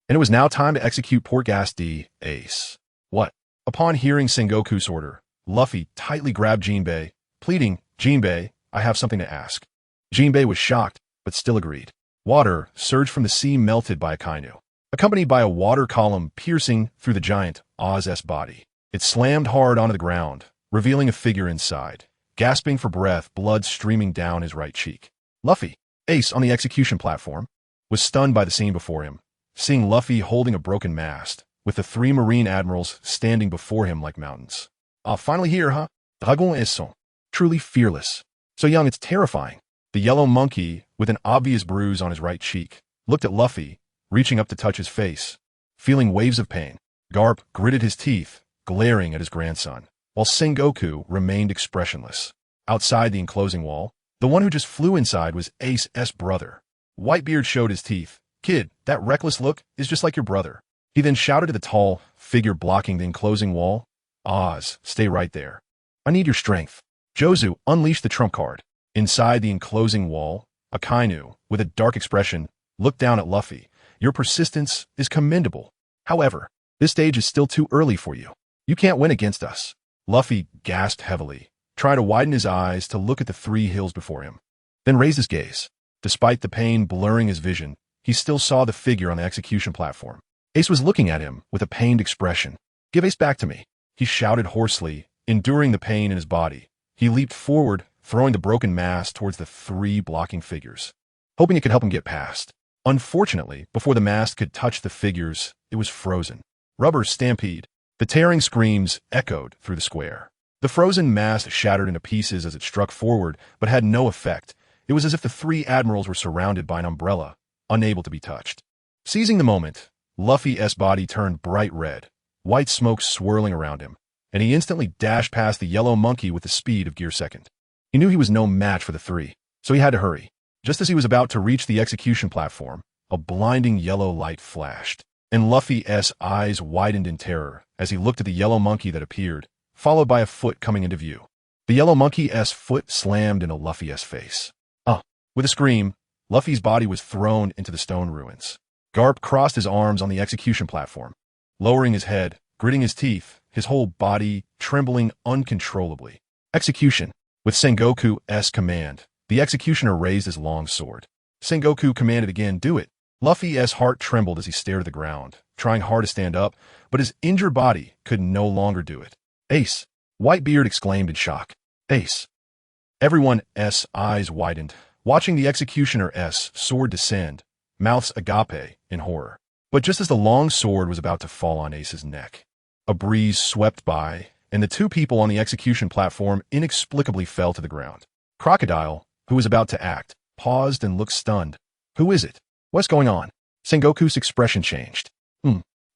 and it was now time to execute Port Gas D. Ace. What? Upon hearing Sengoku's order, Luffy tightly grabbed Jinbei, pleading, "Jinbei, I have something to ask." Jinbei was shocked, but still agreed. Water surged from the sea melted by a kainu, accompanied by a water column piercing through the giant Oz's body. It slammed hard onto the ground, revealing a figure inside, gasping for breath, blood streaming down his right cheek. Luffy, Ace on the execution platform, was stunned by the scene before him, seeing Luffy holding a broken mast, with the three marine admirals standing before him like mountains. "Ah, finally here, huh? Dragon et son. Truly fearless. So young it's terrifying." The yellow monkey, with an obvious bruise on his right cheek, looked at Luffy, reaching up to touch his face. Feeling waves of pain, Garp gritted his teeth, glaring at his grandson, while Sengoku remained expressionless. Outside the enclosing wall, the one who just flew inside was Ace's brother. Whitebeard showed his teeth. "Kid, that reckless look is just like your brother." He then shouted to the tall figure blocking the enclosing wall, "Oz, stay right there. I need your strength." Jozu unleashed the trump card. Inside the enclosing wall, a kainu, with a dark expression, looked down at Luffy. "Your persistence is commendable. However, this stage is still too early for you. You can't win against us." Luffy gasped heavily, trying to widen his eyes to look at the three hills before him, then raised his gaze. Despite the pain blurring his vision, he still saw the figure on the execution platform. Ace was looking at him with a pained expression. "Give Ace back to me," he shouted hoarsely, enduring the pain in his body. He leaped forward, throwing the broken mast towards the three blocking figures, hoping it could help him get past. Unfortunately, before the mast could touch the figures, it was frozen. Rubber stampede. The tearing screams echoed through the square. The frozen mast shattered into pieces as it struck forward, but had no effect. It was as if the three admirals were surrounded by an umbrella, unable to be touched. Seizing the moment, Luffy's body turned bright red, white smoke swirling around him, and he instantly dashed past the yellow monkey with the speed of Gear Second. He knew he was no match for the three, so he had to hurry. Just as he was about to reach the execution platform, a blinding yellow light flashed, and Luffy's eyes widened in terror as he looked at the yellow monkey that appeared, followed by a foot coming into view. The yellow monkey's foot slammed into Luffy's face. With a scream, Luffy's body was thrown into the stone ruins. Garp crossed his arms on the execution platform, lowering his head, gritting his teeth, his whole body trembling uncontrollably. Execution. With Sengoku's command, the executioner raised his long sword. Sengoku commanded again, "Do it." Luffy's heart trembled as he stared at the ground, trying hard to stand up, but his injured body could no longer do it. "Ace!" Whitebeard exclaimed in shock. "Ace!" Everyone's eyes widened, watching the executioner's sword descend, mouths agape in horror. But just as the long sword was about to fall on Ace's neck, a breeze swept by, and the two people on the execution platform inexplicably fell to the ground. Crocodile, who was about to act, paused and looked stunned. "Who is it? What's going on?" Sengoku's expression changed.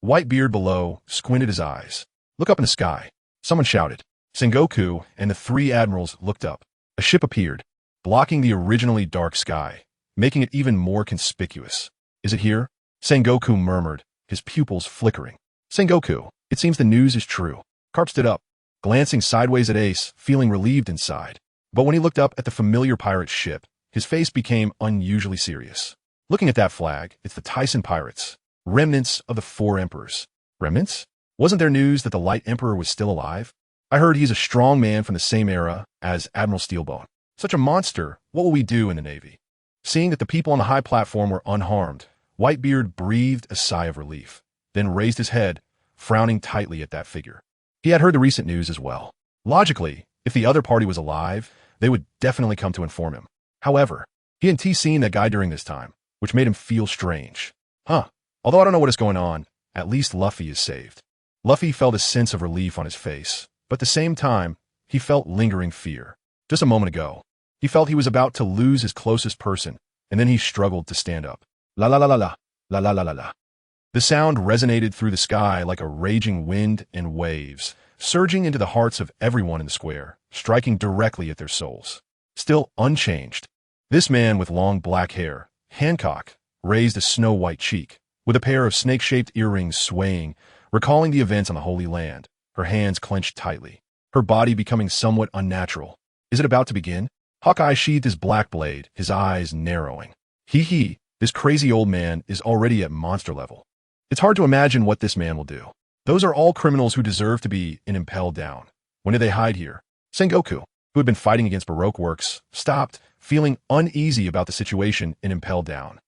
Whitebeard below squinted his eyes. "Look up in the sky." Someone shouted. Sengoku and the three admirals looked up. A ship appeared, blocking the originally dark sky, making it even more conspicuous. "Is it here?" Sengoku murmured, his pupils flickering. "Sengoku, it seems the news is true." Garp stood up, glancing sideways at Ace, feeling relieved inside. But when he looked up at the familiar pirate ship, his face became unusually serious. "Looking at that flag, it's the Tisen pirates, remnants of the four emperors." "Remnants? Wasn't there news that the Light Emperor was still alive?" "I heard he's a strong man from the same era as Admiral Steelbone." "Such a monster, what will we do in the Navy?" Seeing that the people on the high platform were unharmed, Whitebeard breathed a sigh of relief, then raised his head, frowning tightly at that figure. He had heard the recent news as well. Logically, if the other party was alive, they would definitely come to inform him. However, he hadn't seen that guy during this time, which made him feel strange. Although I don't know what is going on, at least Luffy is saved. Luffy felt a sense of relief on his face, but at the same time, he felt lingering fear. Just a moment ago, he felt he was about to lose his closest person, and then he struggled to stand up. La la la la la, la la la la la. The sound resonated through the sky like a raging wind and waves, surging into the hearts of everyone in the square, striking directly at their souls. Still unchanged, this man with long black hair, Hancock, raised a snow-white cheek, with a pair of snake-shaped earrings swaying, recalling the events on the Holy Land, her hands clenched tightly, her body becoming somewhat unnatural. Is it about to begin? Hawkeye sheathed his black blade, his eyes narrowing. This crazy old man is already at monster level. It's hard to imagine what this man will do. Those are all criminals who deserve to be impelled down. When did they hide here? Sengoku. who had been fighting against Baroque works, stopped, feeling uneasy about the situation and impelled down.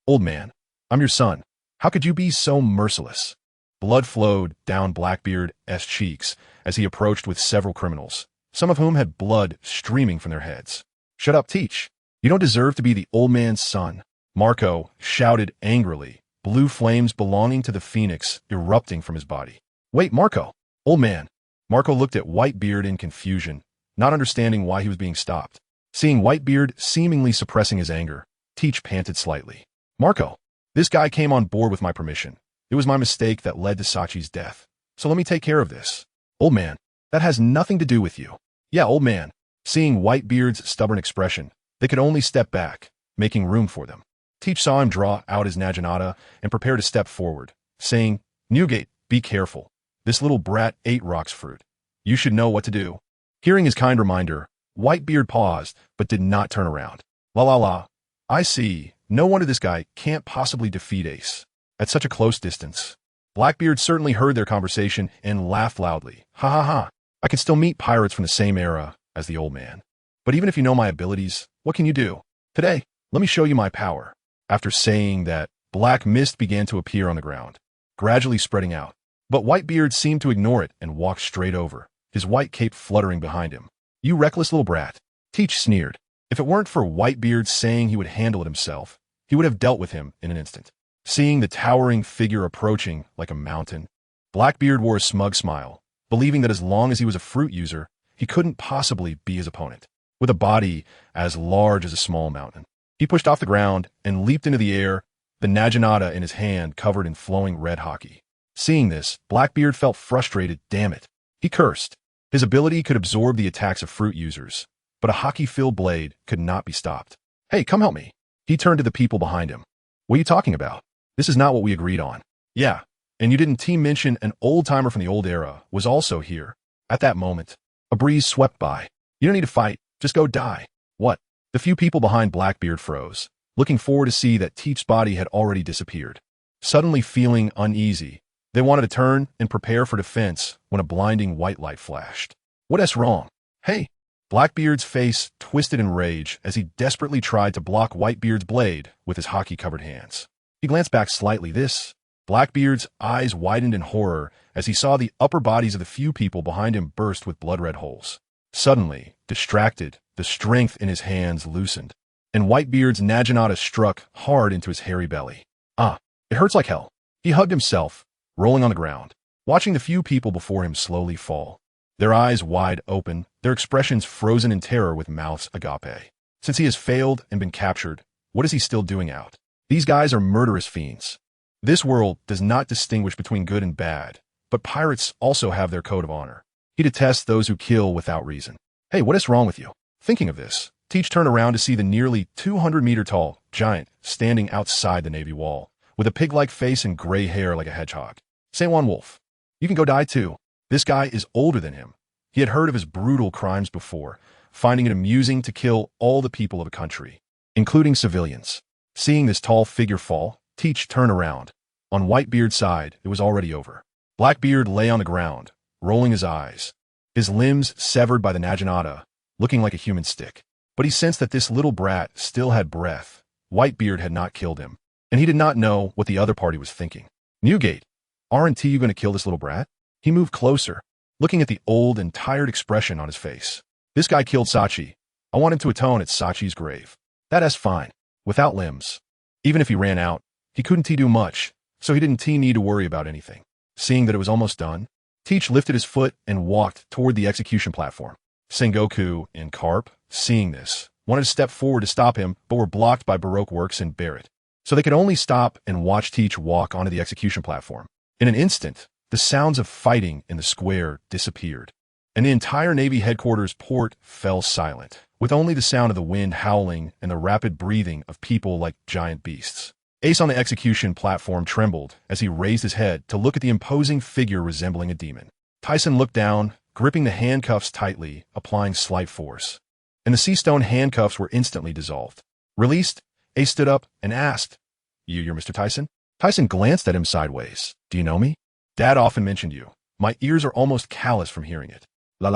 Old man, I'm your son. How could you be so merciless? Blood flowed down Blackbeard's cheeks as he approached with several criminals, some of whom had blood streaming from their heads. Shut up, Teach. You don't deserve to be the old man's son. Marco shouted angrily, blue flames belonging to the phoenix erupting from his body. Wait, Marco! Old man! Marco looked at Whitebeard in confusion, not understanding why he was being stopped. Seeing Whitebeard seemingly suppressing his anger, Teach panted slightly. Marco, this guy came on board with my permission. It was my mistake that led to Sachi's death. So let me take care of this. Old man, that has nothing to do with you. Yeah, old man. Seeing Whitebeard's stubborn expression, they could only step back, making room for them. Teach saw him draw out his naginata and prepare to step forward, saying, Newgate, be careful. This little brat ate Rock's fruit. You should know what to do. Hearing his kind reminder, Whitebeard paused, but did not turn around. La. I see. No wonder this guy can't possibly defeat Ace. At such a close distance. Blackbeard certainly heard their conversation and laughed loudly. Ha. I can still meet pirates from the same era as the old man. But even if you know my abilities, what can you do? Today, let me show you my power. After saying that, black mist began to appear on the ground, gradually spreading out. But Whitebeard seemed to ignore it and walked straight over, his white cape fluttering behind him. You reckless little brat. Teach sneered. If it weren't for Whitebeard saying he would handle it himself, he would have dealt with him in an instant. Seeing the towering figure approaching like a mountain, Blackbeard wore a smug smile, believing that as long as he was a fruit user, he couldn't possibly be his opponent. With a body as large as a small mountain, he pushed off the ground and leaped into the air, the naginata in his hand covered in flowing red hockey. Seeing this, Blackbeard felt frustrated. Damn it. He cursed. His ability could absorb the attacks of fruit users, but a hockey-filled blade could not be stopped. Hey, come help me. He turned to the people behind him. What are you talking about? This is not what we agreed on. Yeah, and you didn't team mention an old-timer from the old era was also here. At that moment, a breeze swept by. You don't need to fight. Just go die. What? The few people behind Blackbeard froze, looking forward to see that Teach's body had already disappeared. Suddenly feeling uneasy, they wanted to turn and prepare for defense when a blinding white light flashed. What's wrong? Hey! Blackbeard's face twisted in rage as he desperately tried to block Whitebeard's blade with his hockey-covered hands. He glanced back slightly. Blackbeard's eyes widened in horror as he saw the upper bodies of the few people behind him burst with blood-red holes. Suddenly, distracted, the strength in his hands loosened, and Whitebeard's naginata struck hard into his hairy belly. It hurts like hell. He hugged himself, rolling on the ground, watching the few people before him slowly fall. Their eyes wide open, their expressions frozen in terror with mouths agape. Since he has failed and been captured, what is he still doing out? These guys are murderous fiends. This world does not distinguish between good and bad, but pirates also have their code of honor. He detests those who kill without reason. Hey, what is wrong with you? Thinking of this, Teach turned around to see the nearly 200-meter-tall giant standing outside the Navy wall, with a pig-like face and gray hair like a hedgehog. St. Juan Wolf, you can go die too. This guy is older than him. He had heard of his brutal crimes before, finding it amusing to kill all the people of a country, including civilians. Seeing this tall figure fall, Teach turned around. On Whitebeard's side, it was already over. Blackbeard lay on the ground, rolling his eyes, his limbs severed by the naginata, looking like a human stick. But he sensed that this little brat still had breath. Whitebeard had not killed him, and he did not know what the other party was thinking. Newgate, aren't you going to kill this little brat? He moved closer, looking at the old and tired expression on his face. This guy killed Sachi. I want him to atone at Sachi's grave. That's fine. Without limbs. Even if he ran out, he couldn't do much, so he didn't need to worry about anything. Seeing that it was almost done, Teach lifted his foot and walked toward the execution platform. Sengoku and Carp, seeing this, wanted to step forward to stop him, but were blocked by Baroque Works and Barrett. So they could only stop and watch Teach walk onto the execution platform. In an instant, the sounds of fighting in the square disappeared, and the entire Navy headquarters port fell silent, with only the sound of the wind howling and the rapid breathing of people like giant beasts. Ace on the execution platform trembled as he raised his head to look at the imposing figure resembling a demon. Tyson looked down, gripping the handcuffs tightly, applying slight force, and the sea stone handcuffs were instantly dissolved. Released, Ace stood up and asked, You're Mr. Tyson? Tyson glanced at him sideways. Do you know me? Dad often mentioned you. My ears are almost callous from hearing it. La.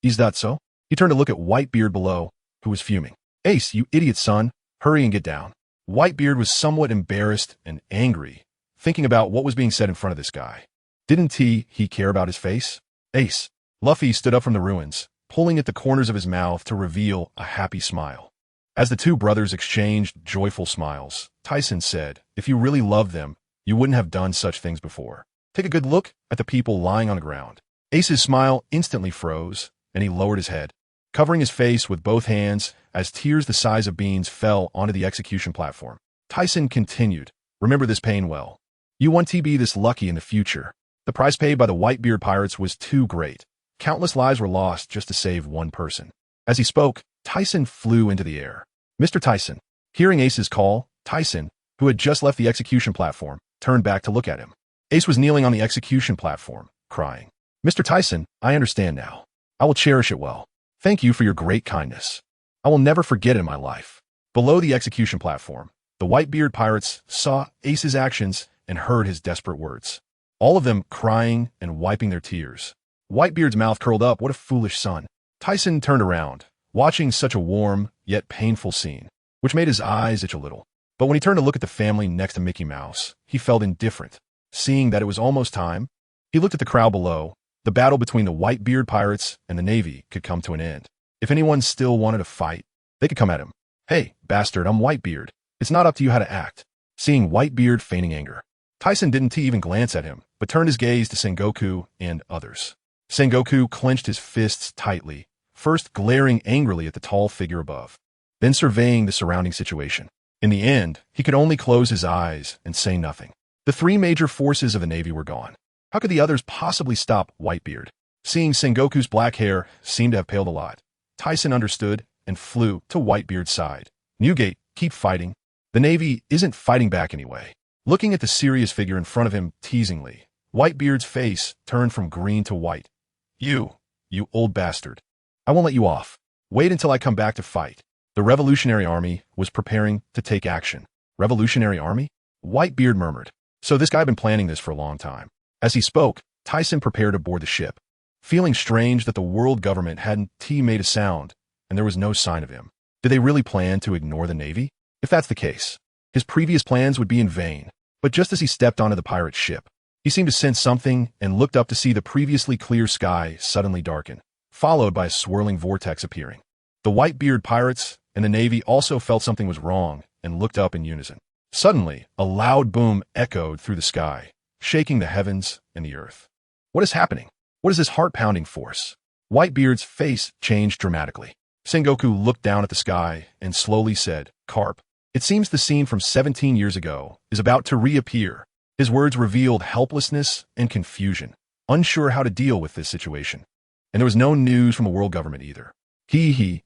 Is that so? He turned to look at Whitebeard below, who was fuming. Ace, you idiot son, hurry and get down. Whitebeard was somewhat embarrassed and angry, thinking about what was being said in front of this guy. Didn't he care about his face? Ace. Luffy stood up from the ruins, pulling at the corners of his mouth to reveal a happy smile. As the two brothers exchanged joyful smiles, Tisen said, if you really loved them, you wouldn't have done such things before. Take a good look at the people lying on the ground. Ace's smile instantly froze, and he lowered his head, covering his face with both hands as tears the size of beans fell onto the execution platform. Tisen continued, remember this pain well. You won't be this lucky in the future. The price paid by the Whitebeard pirates was too great. Countless lives were lost just to save one person. As he spoke, Tisen flew into the air. Mr. Tisen. Hearing Ace's call, Tisen, who had just left the execution platform, turned back to look at him. Ace was kneeling on the execution platform, crying. Mr. Tisen, I understand now. I will cherish it well. Thank you for your great kindness. I will never forget it in my life. Below the execution platform, the Whitebeard pirates saw Ace's actions and heard his desperate words. All of them crying and wiping their tears. Whitebeard's mouth curled up. What a foolish son. Tisen turned around, watching such a warm yet painful scene, which made his eyes itch a little. But when he turned to look at the family next to Mickey Mouse, he felt indifferent. Seeing that it was almost time, he looked at the crowd below. The battle between the Whitebeard pirates and the Navy could come to an end. If anyone still wanted to fight, they could come at him. Hey, bastard, I'm Whitebeard. It's not up to you how to act. Seeing Whitebeard feigning anger, Tisen didn't even glance at him, but turned his gaze to Sengoku and others. Sengoku clenched his fists tightly, first glaring angrily at the tall figure above, then surveying the surrounding situation. In the end, he could only close his eyes and say nothing. The three major forces of the Navy were gone. How could the others possibly stop Whitebeard? Seeing Sengoku's black hair seemed to have paled a lot, Tisen understood and flew to Whitebeard's side. Newgate, keep fighting. The Navy isn't fighting back anyway. Looking at the serious figure in front of him teasingly, Whitebeard's face turned from green to white. You old bastard. I won't let you off. Wait until I come back to fight. The Revolutionary Army was preparing to take action. Revolutionary Army? Whitebeard murmured. So this guy had been planning this for a long time. As he spoke, Tisen prepared to board the ship, feeling strange that the world government hadn't made a sound, and there was no sign of him. Did they really plan to ignore the Navy? If that's the case, his previous plans would be in vain. But just as he stepped onto the pirate ship, he seemed to sense something and looked up to see the previously clear sky suddenly darken, followed by a swirling vortex appearing. The Whitebeard pirates and the Navy also felt something was wrong and looked up in unison. Suddenly, a loud boom echoed through the sky, shaking the heavens and the earth. What is happening? What is this heart-pounding force? Whitebeard's face changed dramatically. Sengoku looked down at the sky and slowly said, Carp. It seems the scene from 17 years ago is about to reappear. His words revealed helplessness and confusion, unsure how to deal with this situation. And there was no news from the world government either.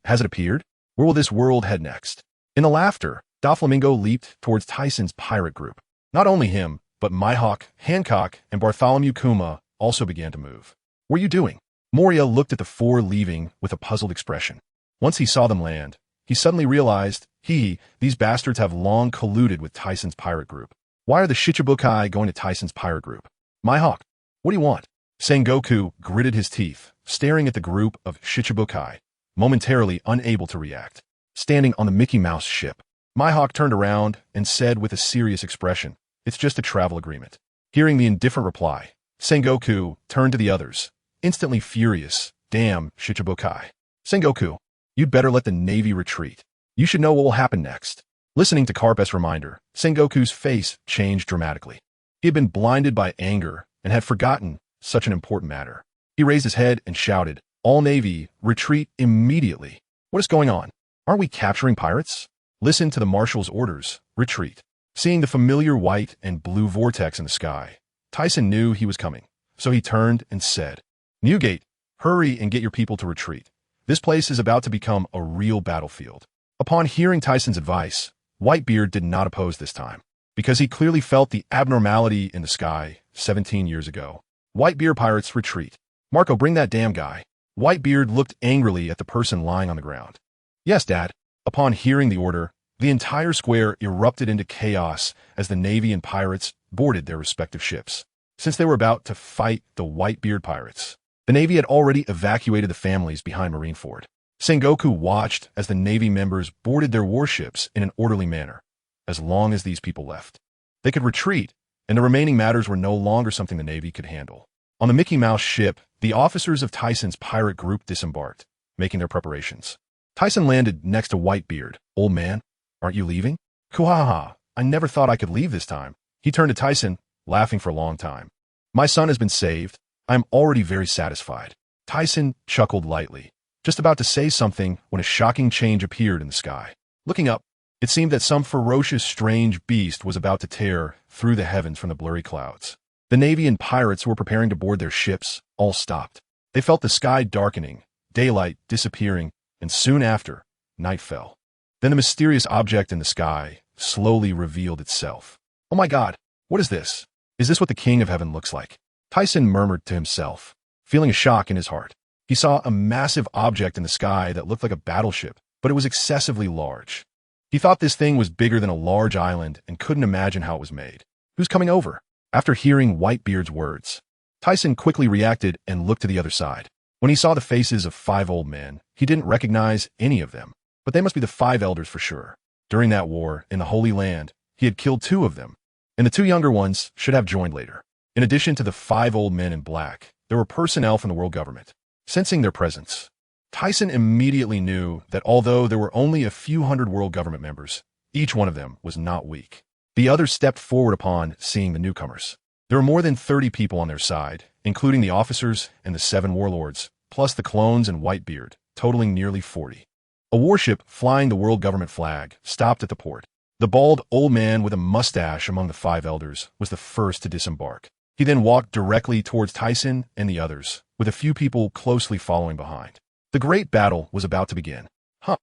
Has it appeared? Where will this world head next? In the laughter, Doflamingo leaped towards Tysen's pirate group. Not only him, but Mihawk, Hancock, and Bartholomew Kuma also began to move. What are you doing? Moria looked at the four leaving with a puzzled expression. Once he saw them land, he suddenly realized, these bastards have long colluded with Tysen's pirate group. Why are the Shichibukai going to Tysen's pirate group? Mihawk, what do you want? Sengoku gritted his teeth, staring at the group of Shichibukai, momentarily unable to react. Standing on the Mickey Mouse ship, Mihawk turned around and said with a serious expression, it's just a travel agreement. Hearing the indifferent reply, Sengoku turned to the others, instantly furious. Damn, Shichibukai. Sengoku, you'd better let the Navy retreat. You should know what will happen next. Listening to Carp's reminder, Sengoku's face changed dramatically. He had been blinded by anger and had forgotten such an important matter. He raised his head and shouted, All Navy, retreat immediately. What is going on? Aren't we capturing pirates? Listen to the Marshal's orders, retreat. Seeing the familiar white and blue vortex in the sky, Tisen knew he was coming, so he turned and said, Newgate, hurry and get your people to retreat. This place is about to become a real battlefield. Upon hearing Tysen's advice, Whitebeard did not oppose this time, because he clearly felt the abnormality in the sky 17 years ago. Whitebeard pirates retreat. Marco, bring that damn guy. Whitebeard looked angrily at the person lying on the ground. Yes, Dad. Upon hearing the order, the entire square erupted into chaos as the Navy and pirates boarded their respective ships. Since they were about to fight the Whitebeard pirates, The Navy had already evacuated the families behind Marineford. Sengoku watched as the Navy members boarded their warships in an orderly manner. As long as these people left, they could retreat, and the remaining matters were no longer something the Navy could handle. On the Mickey Mouse ship, the officers of Tyson's pirate group disembarked, making their preparations. Tyson landed next to Whitebeard. "Old man, aren't you leaving?" "Kuhaha, I never thought I could leave this time." He turned to Tyson, laughing for a long time. "My son has been saved. I am already very satisfied." Tyson chuckled lightly, just about to say something when a shocking change appeared in the sky. Looking up, it seemed that some ferocious, strange beast was about to tear through the heavens from the blurry clouds. The Navy and pirates who were preparing to board their ships all stopped. They felt the sky darkening, daylight disappearing, and soon after, night fell. Then the mysterious object in the sky slowly revealed itself. "Oh my God, what is this? Is this what the King of Heaven looks like?" Tyson murmured to himself, feeling a shock in his heart. He saw a massive object in the sky that looked like a battleship, but it was excessively large. He thought this thing was bigger than a large island and couldn't imagine how it was made. "Who's coming over?" After hearing Whitebeard's words, Tyson quickly reacted and looked to the other side. When he saw the faces of 5 old men, he didn't recognize any of them, but they must be the 5 elders for sure. During that war in the Holy Land, he had killed 2 of them, and the 2 younger ones should have joined later. In addition to the 5 old men in black, there were personnel from the world government. Sensing their presence, Tyson immediately knew that although there were only a few hundred world government members, each one of them was not weak. The others stepped forward upon seeing the newcomers. There were more than 30 people on their side, including the officers and the 7 warlords, plus the clones and Whitebeard, totaling nearly 40. A warship flying the world government flag stopped at the port. The bald old man with a mustache among the 5 elders was the first to disembark. He then walked directly towards Tyson and the others, with a few people closely following behind. The great battle was about to begin. Huh.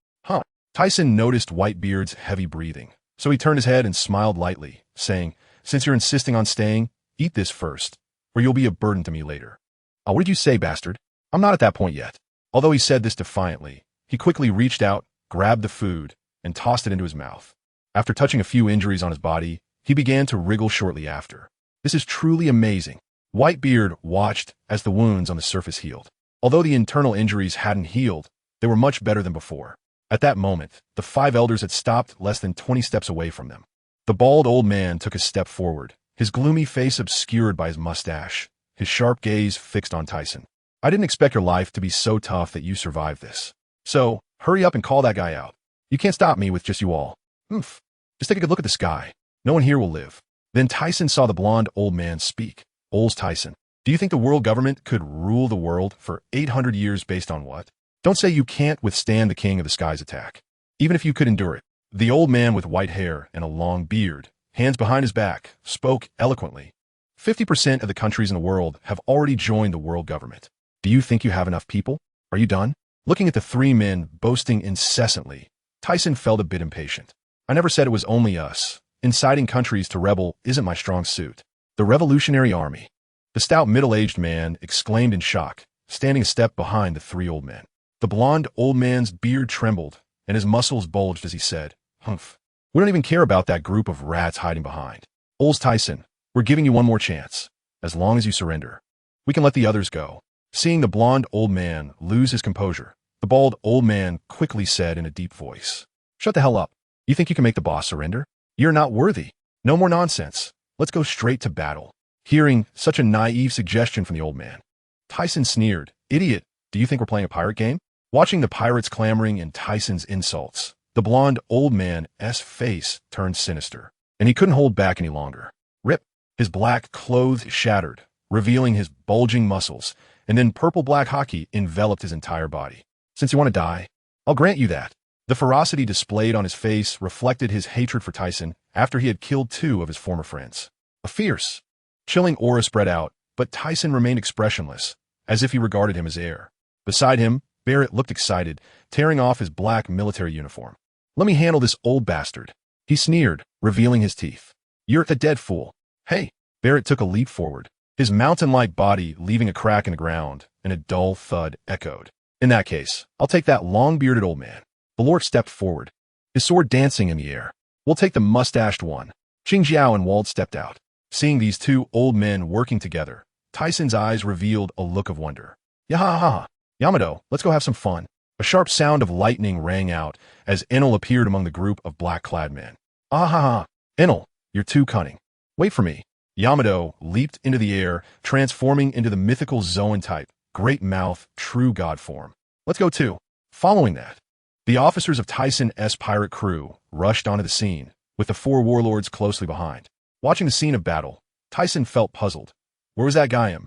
Tyson noticed Whitebeard's heavy breathing, so he turned his head and smiled lightly, saying, "Since you're insisting on staying, eat this first, or you'll be a burden to me later." "What did you say, bastard? I'm not at that point yet." Although he said this defiantly, he quickly reached out, grabbed the food, and tossed it into his mouth. After touching a few injuries on his body, he began to wriggle shortly after. "This is truly amazing." Whitebeard watched as the wounds on the surface healed. Although the internal injuries hadn't healed, they were much better than before. At that moment, the 5 elders had stopped less than 20 steps away from them. The bald old man took a step forward, his gloomy face obscured by his mustache, his sharp gaze fixed on Tyson. "I didn't expect your life to be so tough that you survived this. So, hurry up and call that guy out. You can't stop me with just you all. Just take a good look at the sky. No one here will live." Then Tyson saw the blonde old man speak. "Ols Tisen, do you think the world government could rule the world for 800 years based on what? Don't say you can't withstand the King of the Sky's attack. Even if you could endure it." The old man with white hair and a long beard, hands behind his back, spoke eloquently. 50% of the countries in the world have already joined the world government. Do you think you have enough people? Are you done? Looking at the 3 men boasting incessantly, Tyson felt a bit impatient. "I never said it was only us. Inciting countries to rebel isn't my strong suit." "The Revolutionary Army," the stout middle-aged man exclaimed in shock, standing a step behind the 3 old men. The blonde old man's beard trembled, and his muscles bulged as he said, "Humph. We don't even care about that group of rats hiding behind. Ols Tisen, we're giving you one more chance. As long as you surrender, we can let the others go." Seeing the blonde old man lose his composure, the bald old man quickly said in a deep voice, "Shut the hell up. You think you can make the boss surrender? You're not worthy. No more nonsense. Let's go straight to battle." Hearing such a naive suggestion from the old man, Tyson sneered, "Idiot, do you think we're playing a pirate game?" Watching the pirates clamoring in Tyson's insults, the blonde old man's face turned sinister, and he couldn't hold back any longer. Rip! His black clothes shattered, revealing his bulging muscles, and then purple-black hockey enveloped his entire body. "Since you want to die, I'll grant you that." The ferocity displayed on his face reflected his hatred for Tyson after he had killed 2 of his former friends. A fierce, chilling aura spread out, but Tyson remained expressionless, as if he regarded him as air. Beside him, Barrett looked excited, tearing off his black military uniform. "Let me handle this old bastard," he sneered, revealing his teeth. "You're a dead fool." "Hey!" Barrett took a leap forward, his mountain-like body leaving a crack in the ground, and a dull thud echoed. "In that case, I'll take that long-bearded old man." Balork stepped forward, his sword dancing in the air. "We'll take the mustached one." Qingjiao and Wald stepped out. Seeing these 2 old men working together, Tyson's eyes revealed a look of wonder. Yahaha. Yamato, let's go have some fun. A sharp sound of lightning rang out as Enel appeared among the group of black-clad men. Ahaha. Enel, you're too cunning. Wait for me. Yamato leaped into the air, transforming into the mythical Zoan type, great mouth, true god form. Let's go too. Following that, the officers of Tyson's pirate crew rushed onto the scene, with the four warlords closely behind. Watching the scene of battle, Tyson felt puzzled. Where was that guy?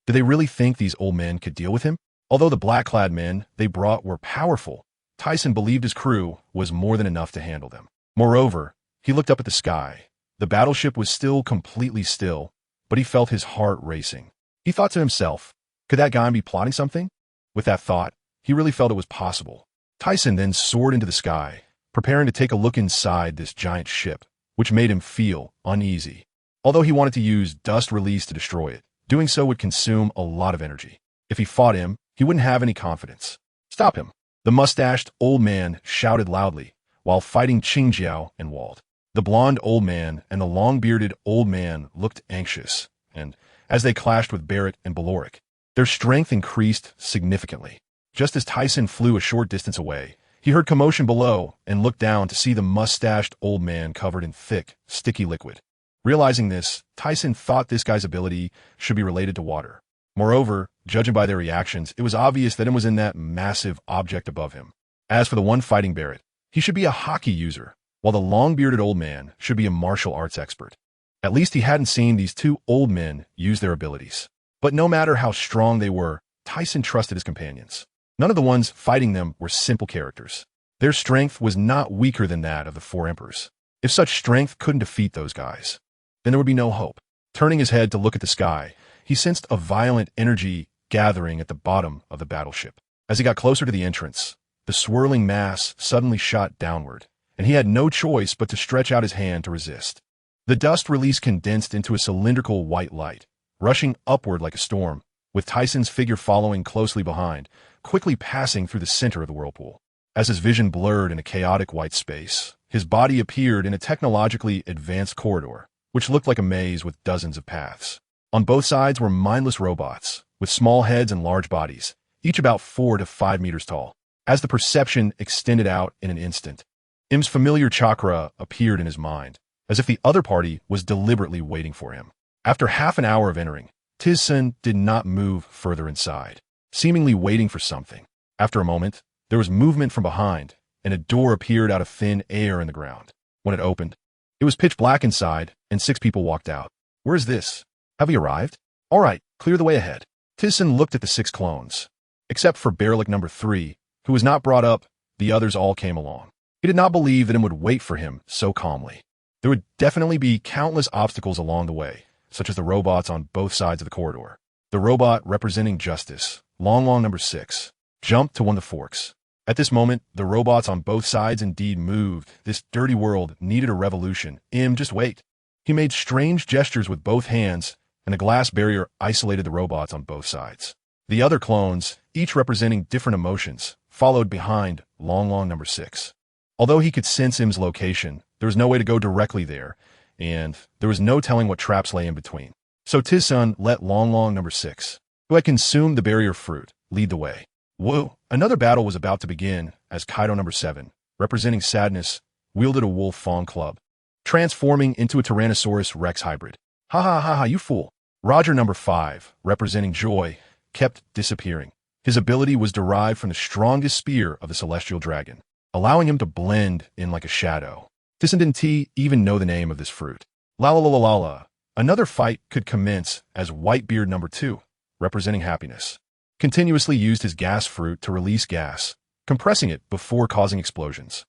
Did they really think these old men could deal with him? Although the black-clad men they brought were powerful, Tyson believed his crew was more than enough to handle them. Moreover, he looked up at the sky. The battleship was still completely still, but he felt his heart racing. He thought to himself, could that guy be plotting something? With that thought, he really felt it was possible. Tyson then soared into the sky, preparing to take a look inside this giant ship, which made him feel uneasy. Although he wanted to use dust release to destroy it, doing so would consume a lot of energy. If he fought him, he wouldn't have any confidence. Stop him! The mustached old man shouted loudly, while fighting Qingjiao and Wald. The blond old man and the long-bearded old man looked anxious, and as they clashed with Barrett and Baloric, their strength increased significantly. Just as Tyson flew a short distance away, he heard commotion below and looked down to see the mustached old man covered in thick, sticky liquid. Realizing this, Tyson thought this guy's ability should be related to water. Moreover, judging by their reactions, it was obvious that it was in that massive object above him. As for the one fighting Barrett, he should be a hockey user, while the long-bearded old man should be a martial arts expert. At least he hadn't seen these two old men use their abilities. But no matter how strong they were, Tyson trusted his companions. None of the ones fighting them were simple characters. Their strength was not weaker than that of the four emperors. If such strength couldn't defeat those guys, then there would be no hope. Turning his head to look at the sky, he sensed a violent energy gathering at the bottom of the battleship. As he got closer to the entrance, the swirling mass suddenly shot downward, and he had no choice but to stretch out his hand to resist. The dust release condensed into a cylindrical white light, rushing upward like a storm, with Tyson's figure following closely behind, quickly passing through the center of the whirlpool. As his vision blurred in a chaotic white space, his body appeared in a technologically advanced corridor, which looked like a maze with dozens of paths. On both sides were mindless robots, with small heads and large bodies, each about 4 to 5 meters tall. As the perception extended out in an instant, Im's familiar chakra appeared in his mind, as if the other party was deliberately waiting for him. After half an hour of entering, Tisen did not move further inside, seemingly waiting for something. After a moment, there was movement from behind, and a door appeared out of thin air in the ground. When it opened, it was pitch black inside, and 6 people walked out. Where is this? Have we arrived? All right, clear the way ahead. Tisen looked at the 6 clones. Except for Barelic number 3, who was not brought up, the others all came along. He did not believe that it would wait for him so calmly. There would definitely be countless obstacles along the way, such as the robots on both sides of the corridor. The robot representing justice, Long number 6, jumped to one of the forks. At this moment, the robots on both sides indeed moved. This dirty world needed a revolution. Just wait. He made strange gestures with both hands, and a glass barrier isolated the robots on both sides. The other clones, each representing different emotions, followed behind Long number 6. Although he could sense Im's location, there was no way to go directly there, and there was no telling what traps lay in between. So Tisen let Long number 6, who had consumed the barrier fruit, lead the way. Whoa! Another battle was about to begin as Kaido number 7, representing sadness, wielded a wolf fawn club, transforming into a Tyrannosaurus Rex hybrid. Ha ha ha ha, you fool! Roger number 5, representing joy, kept disappearing. His ability was derived from the strongest spear of the celestial dragon, allowing him to blend in like a shadow. Tisen didn't even know the name of this fruit. La la la la la. Another fight could commence as Whitebeard number 2, representing happiness, continuously used his gas fruit to release gas, compressing it before causing explosions.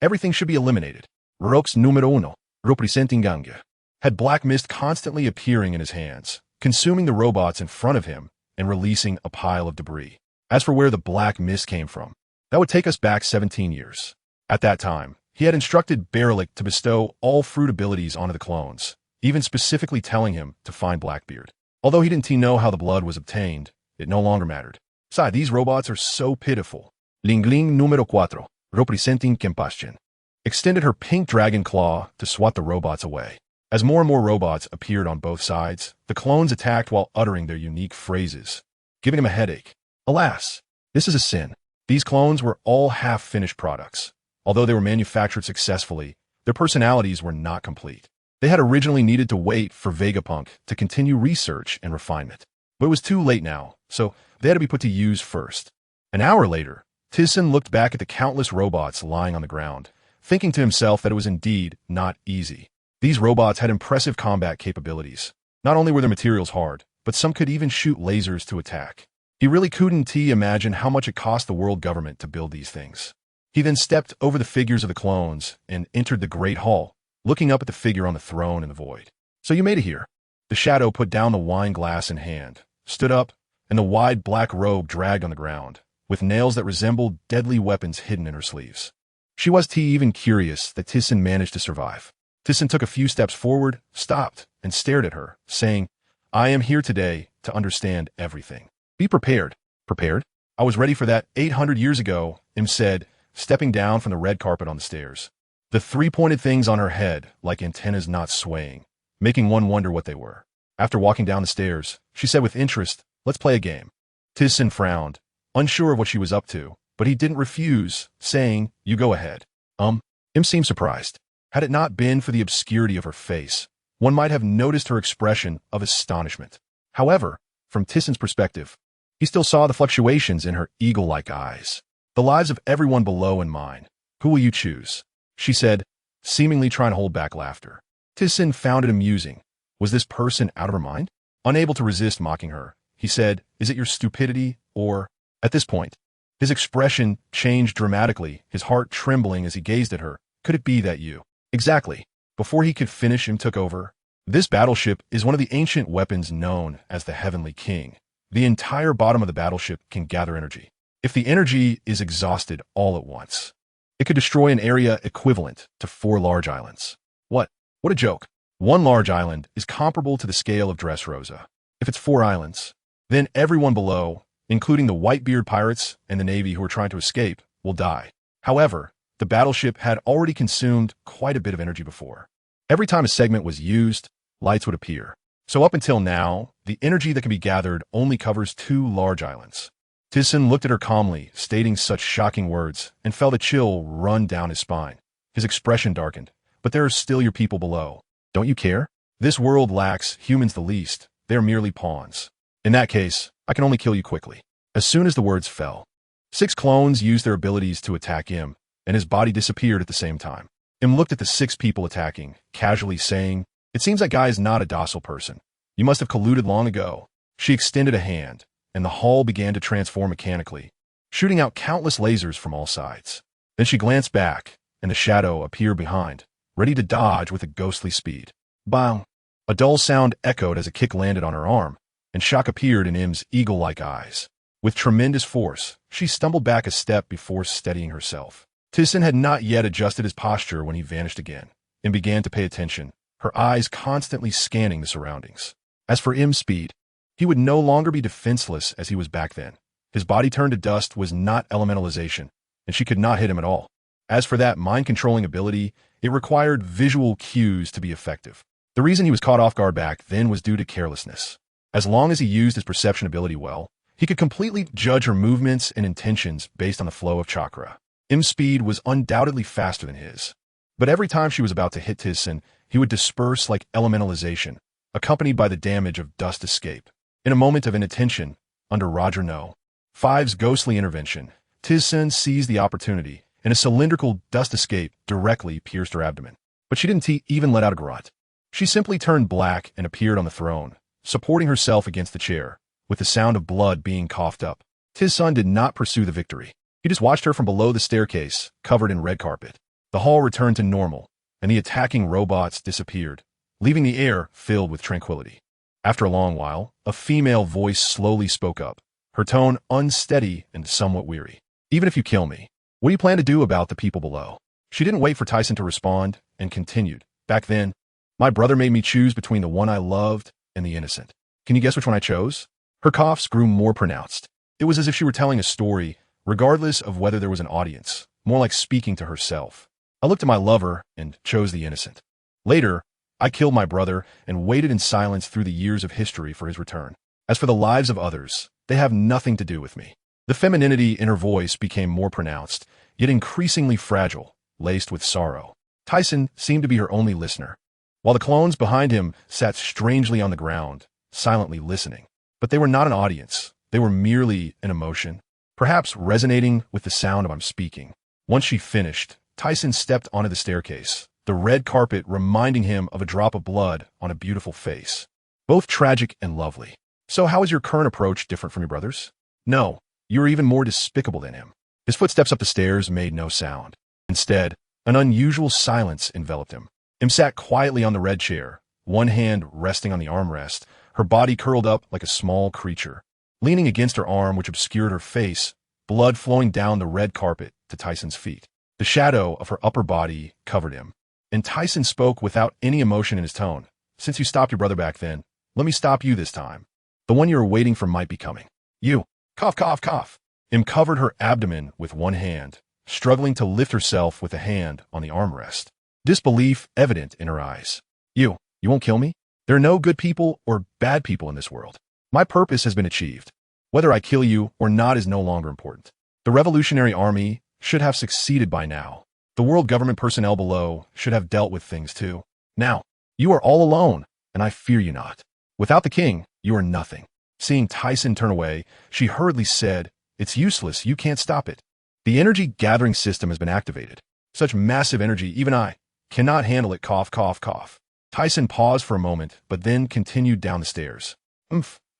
Everything should be eliminated. Rox numero 1, representing Ganga, had black mist constantly appearing in his hands, consuming the robots in front of him and releasing a pile of debris. As for where the black mist came from, that would take us back 17 years. At that time, he had instructed Barelic to bestow all fruit abilities onto the clones, even specifically telling him to find Blackbeard. Although he didn't know how the blood was obtained, it no longer mattered. Besides, these robots are so pitiful. Lingling numero 4, representing Kempastion, extended her pink dragon claw to swat the robots away. As more and more robots appeared on both sides, the clones attacked while uttering their unique phrases. giving him a headache. Alas, this is a sin. These clones were all half-finished products. Although they were manufactured successfully, their personalities were not complete. They had originally needed to wait for Vegapunk to continue research and refinement. But it was too late now, so they had to be put to use first. An hour later, Tisen looked back at the countless robots lying on the ground, thinking to himself that it was indeed not easy. These robots had impressive combat capabilities. Not only were their materials hard, but some could even shoot lasers to attack. He really couldn't imagine how much it cost the world government to build these things. He then stepped over the figures of the clones and entered the Great Hall, looking up at the figure on the throne in the void. So you made it here. The shadow put down the wine glass in hand, stood up, and the wide black robe dragged on the ground, with nails that resembled deadly weapons hidden in her sleeves. She was even curious that Tisen managed to survive. Tisen took a few steps forward, stopped, and stared at her, saying, "I am here today to understand everything. Be prepared." Prepared? I was ready for that 800 years ago, Im said, stepping down from the red carpet on the stairs. The three-pointed things on her head, like antennas not swaying, making one wonder what they were. After walking down the stairs, she said with interest, "Let's play a game." Tisen frowned, unsure of what she was up to, but he didn't refuse, saying, "You go ahead." Im seemed surprised. Had it not been for the obscurity of her face, one might have noticed her expression of astonishment. However, from Tisen's perspective, he still saw the fluctuations in her eagle-like eyes. "The lives of everyone below and mine. Who will you choose?" she said, seemingly trying to hold back laughter. Tisen found it amusing. Was this person out of her mind? Unable to resist mocking her, he said, "Is it your stupidity, or—" At this point, his expression changed dramatically, his heart trembling as he gazed at her. "Could it be that you—" Exactly. Before he could finish, Im took over. "This battleship is one of the ancient weapons known as the Heavenly King. The entire bottom of the battleship can gather energy. If the energy is exhausted all at once, it could destroy an area equivalent to 4 large islands." What a joke. 1 large island is comparable to the scale of Dressrosa. If it's 4 islands, then everyone below, including the Whitebeard pirates and the Navy who are trying to escape, will die. However, the battleship had already consumed quite a bit of energy before. Every time a segment was used, lights would appear. So up until now, the energy that can be gathered only covers 2 large islands. Tisen looked at her calmly, stating such shocking words, and felt a chill run down his spine. His expression darkened. "But there are still your people below. Don't you care? This world lacks humans the least. They are merely pawns. In that case, I can only kill you quickly." As soon as the words fell, 6 clones used their abilities to attack Im, and his body disappeared at the same time. Im looked at the 6 people attacking, casually saying, "It seems that guy is not a docile person. You must have colluded long ago." She extended a hand, and the hall began to transform mechanically, shooting out countless lasers from all sides. Then she glanced back, and the shadow appeared behind, ready to dodge with a ghostly speed. Bang! A dull sound echoed as a kick landed on her arm, and shock appeared in Im's eagle-like eyes. With tremendous force, she stumbled back a step before steadying herself. Tisen had not yet adjusted his posture when he vanished again, and began to pay attention, her eyes constantly scanning the surroundings. As for Im's speed, he would no longer be defenseless as he was back then. His body turned to dust was not elementalization, and she could not hit him at all. As for that mind-controlling ability, it required visual cues to be effective. The reason he was caught off guard back then was due to carelessness. As long as he used his perception ability well, he could completely judge her movements and intentions based on the flow of chakra. Im's speed was undoubtedly faster than his. But every time she was about to hit Tisen, he would disperse like elementalization, accompanied by the damage of dust escape. In a moment of inattention, under Roger No. 5's ghostly intervention, Tisen seized the opportunity, and a cylindrical dust escape directly pierced her abdomen. But she didn't even let out a grunt. She simply turned black and appeared on the throne, supporting herself against the chair, with the sound of blood being coughed up. Tisen did not pursue the victory. He just watched her from below the staircase, covered in red carpet. The hall returned to normal, and the attacking robots disappeared, leaving the air filled with tranquility. After a long while, a female voice slowly spoke up, her tone unsteady and somewhat weary. "Even if you kill me, what do you plan to do about the people below?" She didn't wait for Tisen to respond, and continued, "Back then, my brother made me choose between the one I loved and the innocent. Can you guess which one I chose?" Her coughs grew more pronounced. It was as if she were telling a story, regardless of whether there was an audience, more like speaking to herself. "I looked at my lover and chose the innocent. Later, I killed my brother and waited in silence through the years of history for his return. As for the lives of others, They have nothing to do with me. The femininity in her voice became more pronounced, yet increasingly fragile, laced with sorrow. Tisen seemed to be her only listener, while the clones behind him sat strangely on the ground, silently listening. But they were not an audience. They were merely an emotion, perhaps resonating with the sound of I'm speaking. Once she finished, Tisen stepped onto the staircase, the red carpet reminding him of a drop of blood on a beautiful face. Both tragic and lovely. So how is your current approach different from your brother's? No, you are even more despicable than him. His footsteps up the stairs made no sound. Instead, an unusual silence enveloped him. Im sat quietly on the red chair, one hand resting on the armrest, her body curled up like a small creature. Leaning against her arm, which obscured her face, blood flowing down the red carpet to Tisen's feet. The shadow of her upper body covered him. And Tisen spoke without any emotion in his tone. Since you stopped your brother back then, let me stop you this time. The one you were waiting for might be coming. You. Cough, cough, cough. Im covered her abdomen with one hand, struggling to lift herself with a hand on the armrest. Disbelief evident in her eyes. You won't kill me? There are no good people or bad people in this world. My purpose has been achieved. Whether I kill you or not is no longer important. The Revolutionary Army should have succeeded by now. The world government personnel below should have dealt with things too. Now, you are all alone, and I fear you not. Without the king, you are nothing. Seeing Tisen turn away, she hurriedly said, It's useless, you can't stop it. The energy gathering system has been activated. Such massive energy, even I cannot handle it. Cough, cough, cough. Tisen paused for a moment, but then continued down the stairs.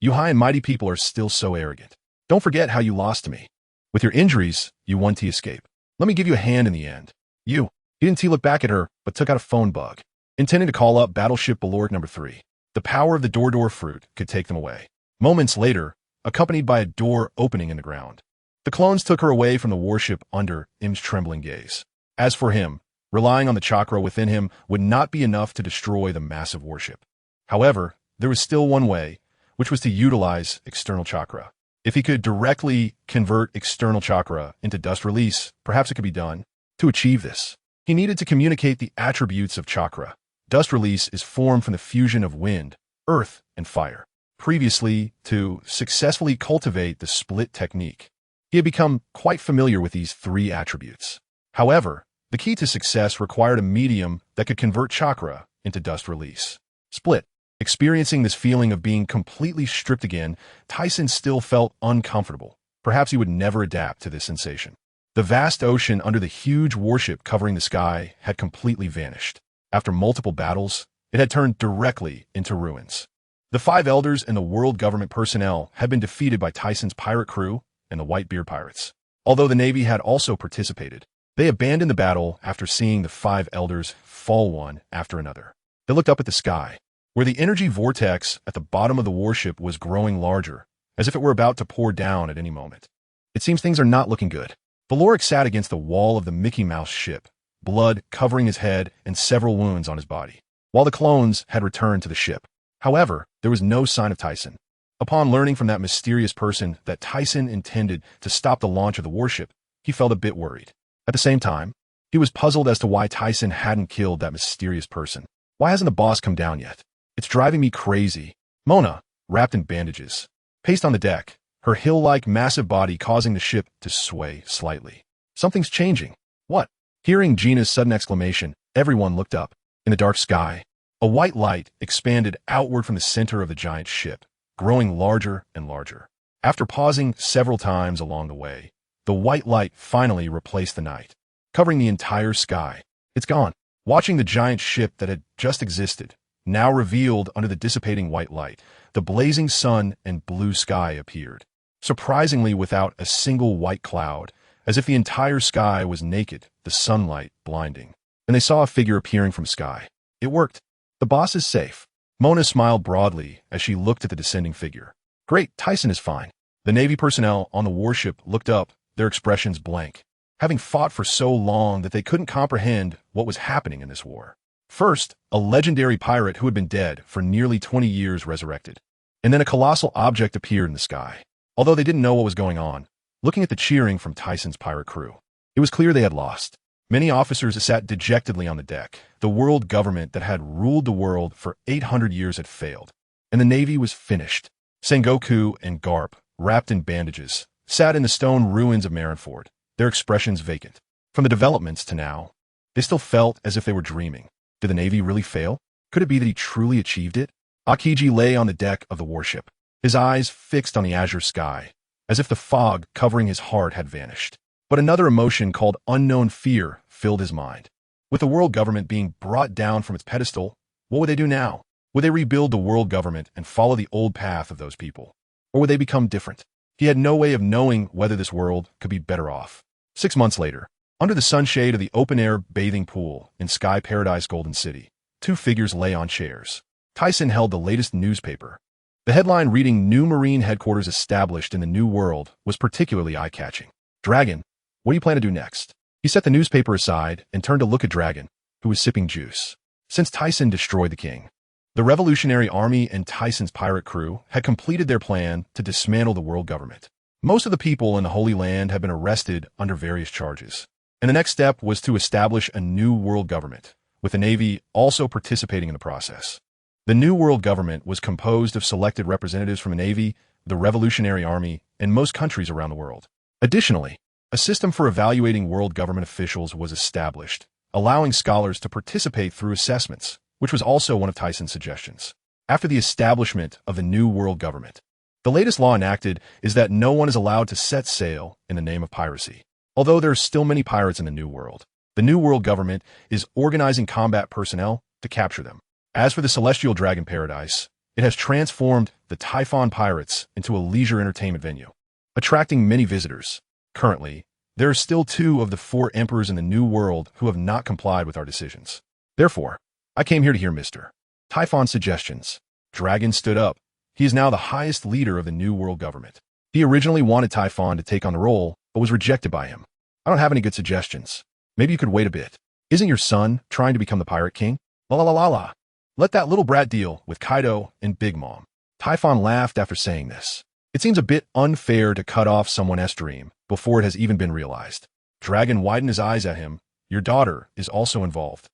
You high and mighty people are still so arrogant. Don't forget how you lost to me. With your injuries, you won to escape. Let me give you a hand in the end. He didn't look back at her, but took out a phone bug, intending to call up Battleship Balork No. 3. The power of the door fruit could take them away. Moments later, accompanied by a door opening in the ground, the clones took her away from the warship under Im's trembling gaze. As for him, relying on the chakra within him would not be enough to destroy the massive warship. However, there was still one way, which was to utilize external chakra. If he could directly convert external chakra into dust release, perhaps it could be done. To achieve this, he needed to communicate the attributes of chakra. Dust release is formed from the fusion of wind, earth, and fire. Previously, to successfully cultivate the split technique, he had become quite familiar with these three attributes. However, the key to success required a medium that could convert chakra into dust release. Split. Experiencing this feeling of being completely stripped again, Tisen still felt uncomfortable. Perhaps he would never adapt to this sensation. The vast ocean under the huge warship covering the sky had completely vanished. After multiple battles, it had turned directly into ruins. The 5 elders and the world government personnel had been defeated by Tisen's pirate crew and the Whitebeard pirates. Although the Navy had also participated, they abandoned the battle after seeing the 5 elders fall one after another. They looked up at the sky, where the energy vortex at the bottom of the warship was growing larger, as if it were about to pour down at any moment. It seems things are not looking good. Balork sat against the wall of the Mickey Mouse ship, blood covering his head and several wounds on his body, while the clones had returned to the ship. However, there was no sign of Tisen. Upon learning from that mysterious person that Tisen intended to stop the launch of the warship, he felt a bit worried. At the same time, he was puzzled as to why Tisen hadn't killed that mysterious person. Why hasn't the boss come down yet? It's driving me crazy. Mona, wrapped in bandages, paced on the deck, her hill-like massive body causing the ship to sway slightly. Something's changing. What? Hearing Gina's sudden exclamation, everyone looked up. In the dark sky, a white light expanded outward from the center of the giant ship, growing larger and larger. After pausing several times along the way, the white light finally replaced the night, covering the entire sky. It's gone. Watching the giant ship that had just existed, now revealed under the dissipating white light, the blazing sun and blue sky appeared, surprisingly without a single white cloud, as if the entire sky was naked, the sunlight blinding. And they saw a figure appearing from sky. It worked. The boss is safe. Mona smiled broadly as she looked at the descending figure. Great, Tisen is fine. The Navy personnel on the warship looked up, their expressions blank, having fought for so long that they couldn't comprehend what was happening in this war. First, a legendary pirate who had been dead for nearly 20 years resurrected. And then a colossal object appeared in the sky. Although they didn't know what was going on, looking at the cheering from Tisen's pirate crew, it was clear they had lost. Many officers sat dejectedly on the deck. The world government that had ruled the world for 800 years had failed, and the Navy was finished. Sengoku and Garp wrapped in bandages, sat in the stone ruins of Marineford, their expressions vacant. From the developments to now, they still felt as if they were dreaming. Did the Navy really fail? Could it be that he truly achieved it? Akiji lay on the deck of the warship, his eyes fixed on the azure sky, as if the fog covering his heart had vanished. But another emotion called unknown fear filled his mind. With the world government being brought down from its pedestal, what would they do now? Would they rebuild the world government and follow the old path of those people? Or would they become different? He had no way of knowing whether this world could be better off. 6 months later, under the sunshade of the open-air bathing pool in Sky Paradise Golden City, two figures lay on chairs. Tisen held the latest newspaper. The headline reading "New Marine Headquarters Established in the New World" was particularly eye-catching. "Dragon, what do you plan to do next?" He set the newspaper aside and turned to look at Dragon, who was sipping juice. Since Tisen destroyed the king, the Revolutionary Army and Tysen's pirate crew had completed their plan to dismantle the world government. Most of the people in the Holy Land had been arrested under various charges, and the next step was to establish a new world government, with the Navy also participating in the process. The new world government was composed of selected representatives from the Navy, the Revolutionary Army, and most countries around the world. Additionally, a system for evaluating world government officials was established, allowing scholars to participate through assessments, which was also one of Tysen's suggestions. After the establishment of the new world government, the latest law enacted is that no one is allowed to set sail in the name of piracy. Although there are still many pirates in the new world, the new world government is organizing combat personnel to capture them. As for the Celestial Dragon Paradise, it has transformed the Typhon Pirates into a leisure entertainment venue, attracting many visitors. Currently, there are still 2 of the 4 emperors in the New World who have not complied with our decisions. Therefore, I came here to hear Mr. Typhon's suggestions. Dragon stood up. He is now the highest leader of the New World government. He originally wanted Typhon to take on the role, but was rejected by him. I don't have any good suggestions. Maybe you could wait a bit. Isn't your son trying to become the pirate king? La la la la la. Let that little brat deal with Kaido and Big Mom. Typhon laughed after saying this. It seems a bit unfair to cut off someone's dream before it has even been realized. Dragon widened his eyes at him. Your daughter is also involved.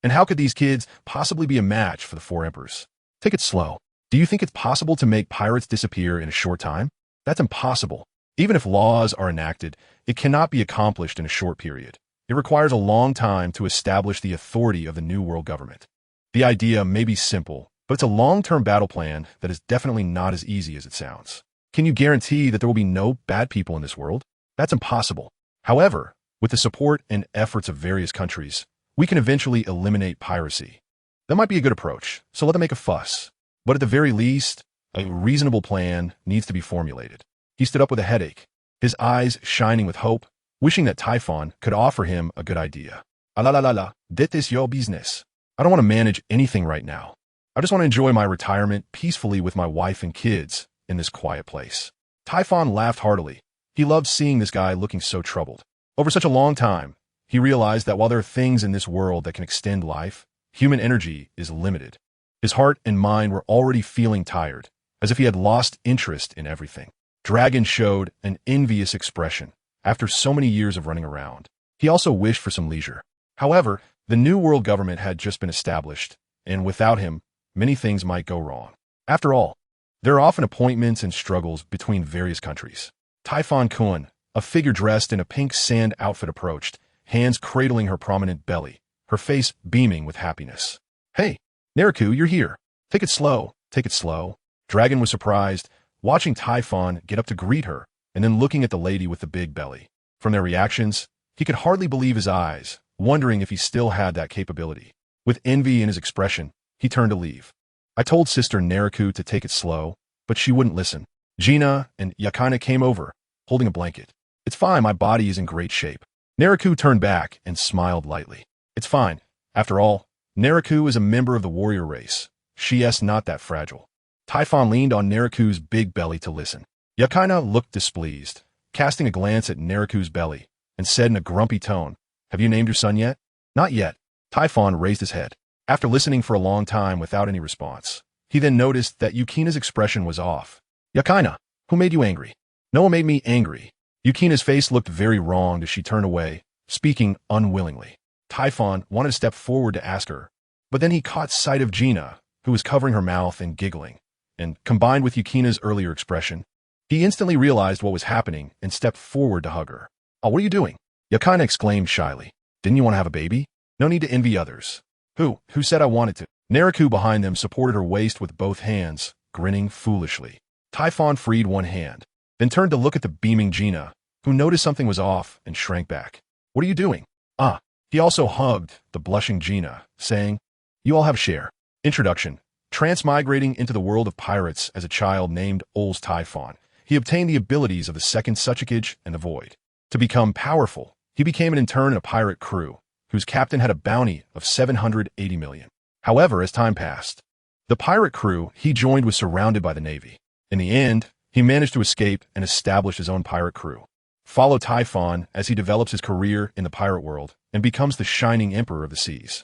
And how could these kids possibly be a match for the 4 emperors? Take it slow. Do you think it's possible to make pirates disappear in a short time? That's impossible. Even if laws are enacted, it cannot be accomplished in a short period. It requires a long time to establish the authority of the new world government. The idea may be simple, but it's a long-term battle plan that is definitely not as easy as it sounds. Can you guarantee that there will be no bad people in this world? That's impossible. However, with the support and efforts of various countries, we can eventually eliminate piracy. That might be a good approach, so let them make a fuss. But at the very least, a reasonable plan needs to be formulated. He stood up with a headache, his eyes shining with hope, wishing that Typhon could offer him a good idea. La la la la, that is your business. I don't want to manage anything right now. I just want to enjoy my retirement peacefully with my wife and kids in this quiet place. Typhon laughed heartily. He loved seeing this guy looking so troubled. Over such a long time, he realized that while there are things in this world that can extend life, human energy is limited. His heart and mind were already feeling tired, as if he had lost interest in everything. Dragon showed an envious expression after so many years of running around. He also wished for some leisure. However, the new world government had just been established, and without him, many things might go wrong. After all, there are often appointments and struggles between various countries. Typhon Kun, a figure dressed in a pink sand outfit, approached, hands cradling her prominent belly, her face beaming with happiness. Hey, Neriku, you're here. Take it slow, take it slow. Dragon was surprised, watching Typhon get up to greet her, and then looking at the lady with the big belly. From their reactions, he could hardly believe his eyes, wondering if he still had that capability. With envy in his expression, he turned to leave. I told Sister Neriku to take it slow, but she wouldn't listen. Gina and Yakina came over, holding a blanket. It's fine, my body is in great shape. Neriku turned back and smiled lightly. It's fine. After all, Neriku is a member of the warrior race. She is not that fragile. Typhon leaned on Neriku's big belly to listen. Yakina looked displeased, casting a glance at Neriku's belly, and said in a grumpy tone, Have you named your son yet? Not yet. Typhon raised his head. After listening for a long time without any response, he then noticed that Yukina's expression was off. Yakina, who made you angry? No one made me angry. Yukina's face looked very wrong as she turned away, speaking unwillingly. Typhon wanted to step forward to ask her, but then he caught sight of Gina, who was covering her mouth and giggling, and combined with Yukina's earlier expression, He instantly realized what was happening and stepped forward to hug her. "Oh, what are you doing?" Yakina exclaimed shyly. "Didn't you want to have a baby? No need to envy others." Who said I wanted to?" Nariku behind them supported her waist with both hands, grinning foolishly. Typhon freed one hand, then turned to look at the beaming Gina, who noticed something was off and shrank back. "What are you doing?" He also hugged the blushing Gina, saying, "You all have share." Introduction. Transmigrating into the world of pirates as a child named Ols Tisen, he obtained the abilities of the Second Tsuchikage and the Void. To become powerful, he became an intern in a pirate crew, whose captain had a bounty of 780 million. However, as time passed, the pirate crew he joined was surrounded by the Navy. In the end, he managed to escape and establish his own pirate crew. Follow Typhon as he develops his career in the pirate world and becomes the shining emperor of the seas.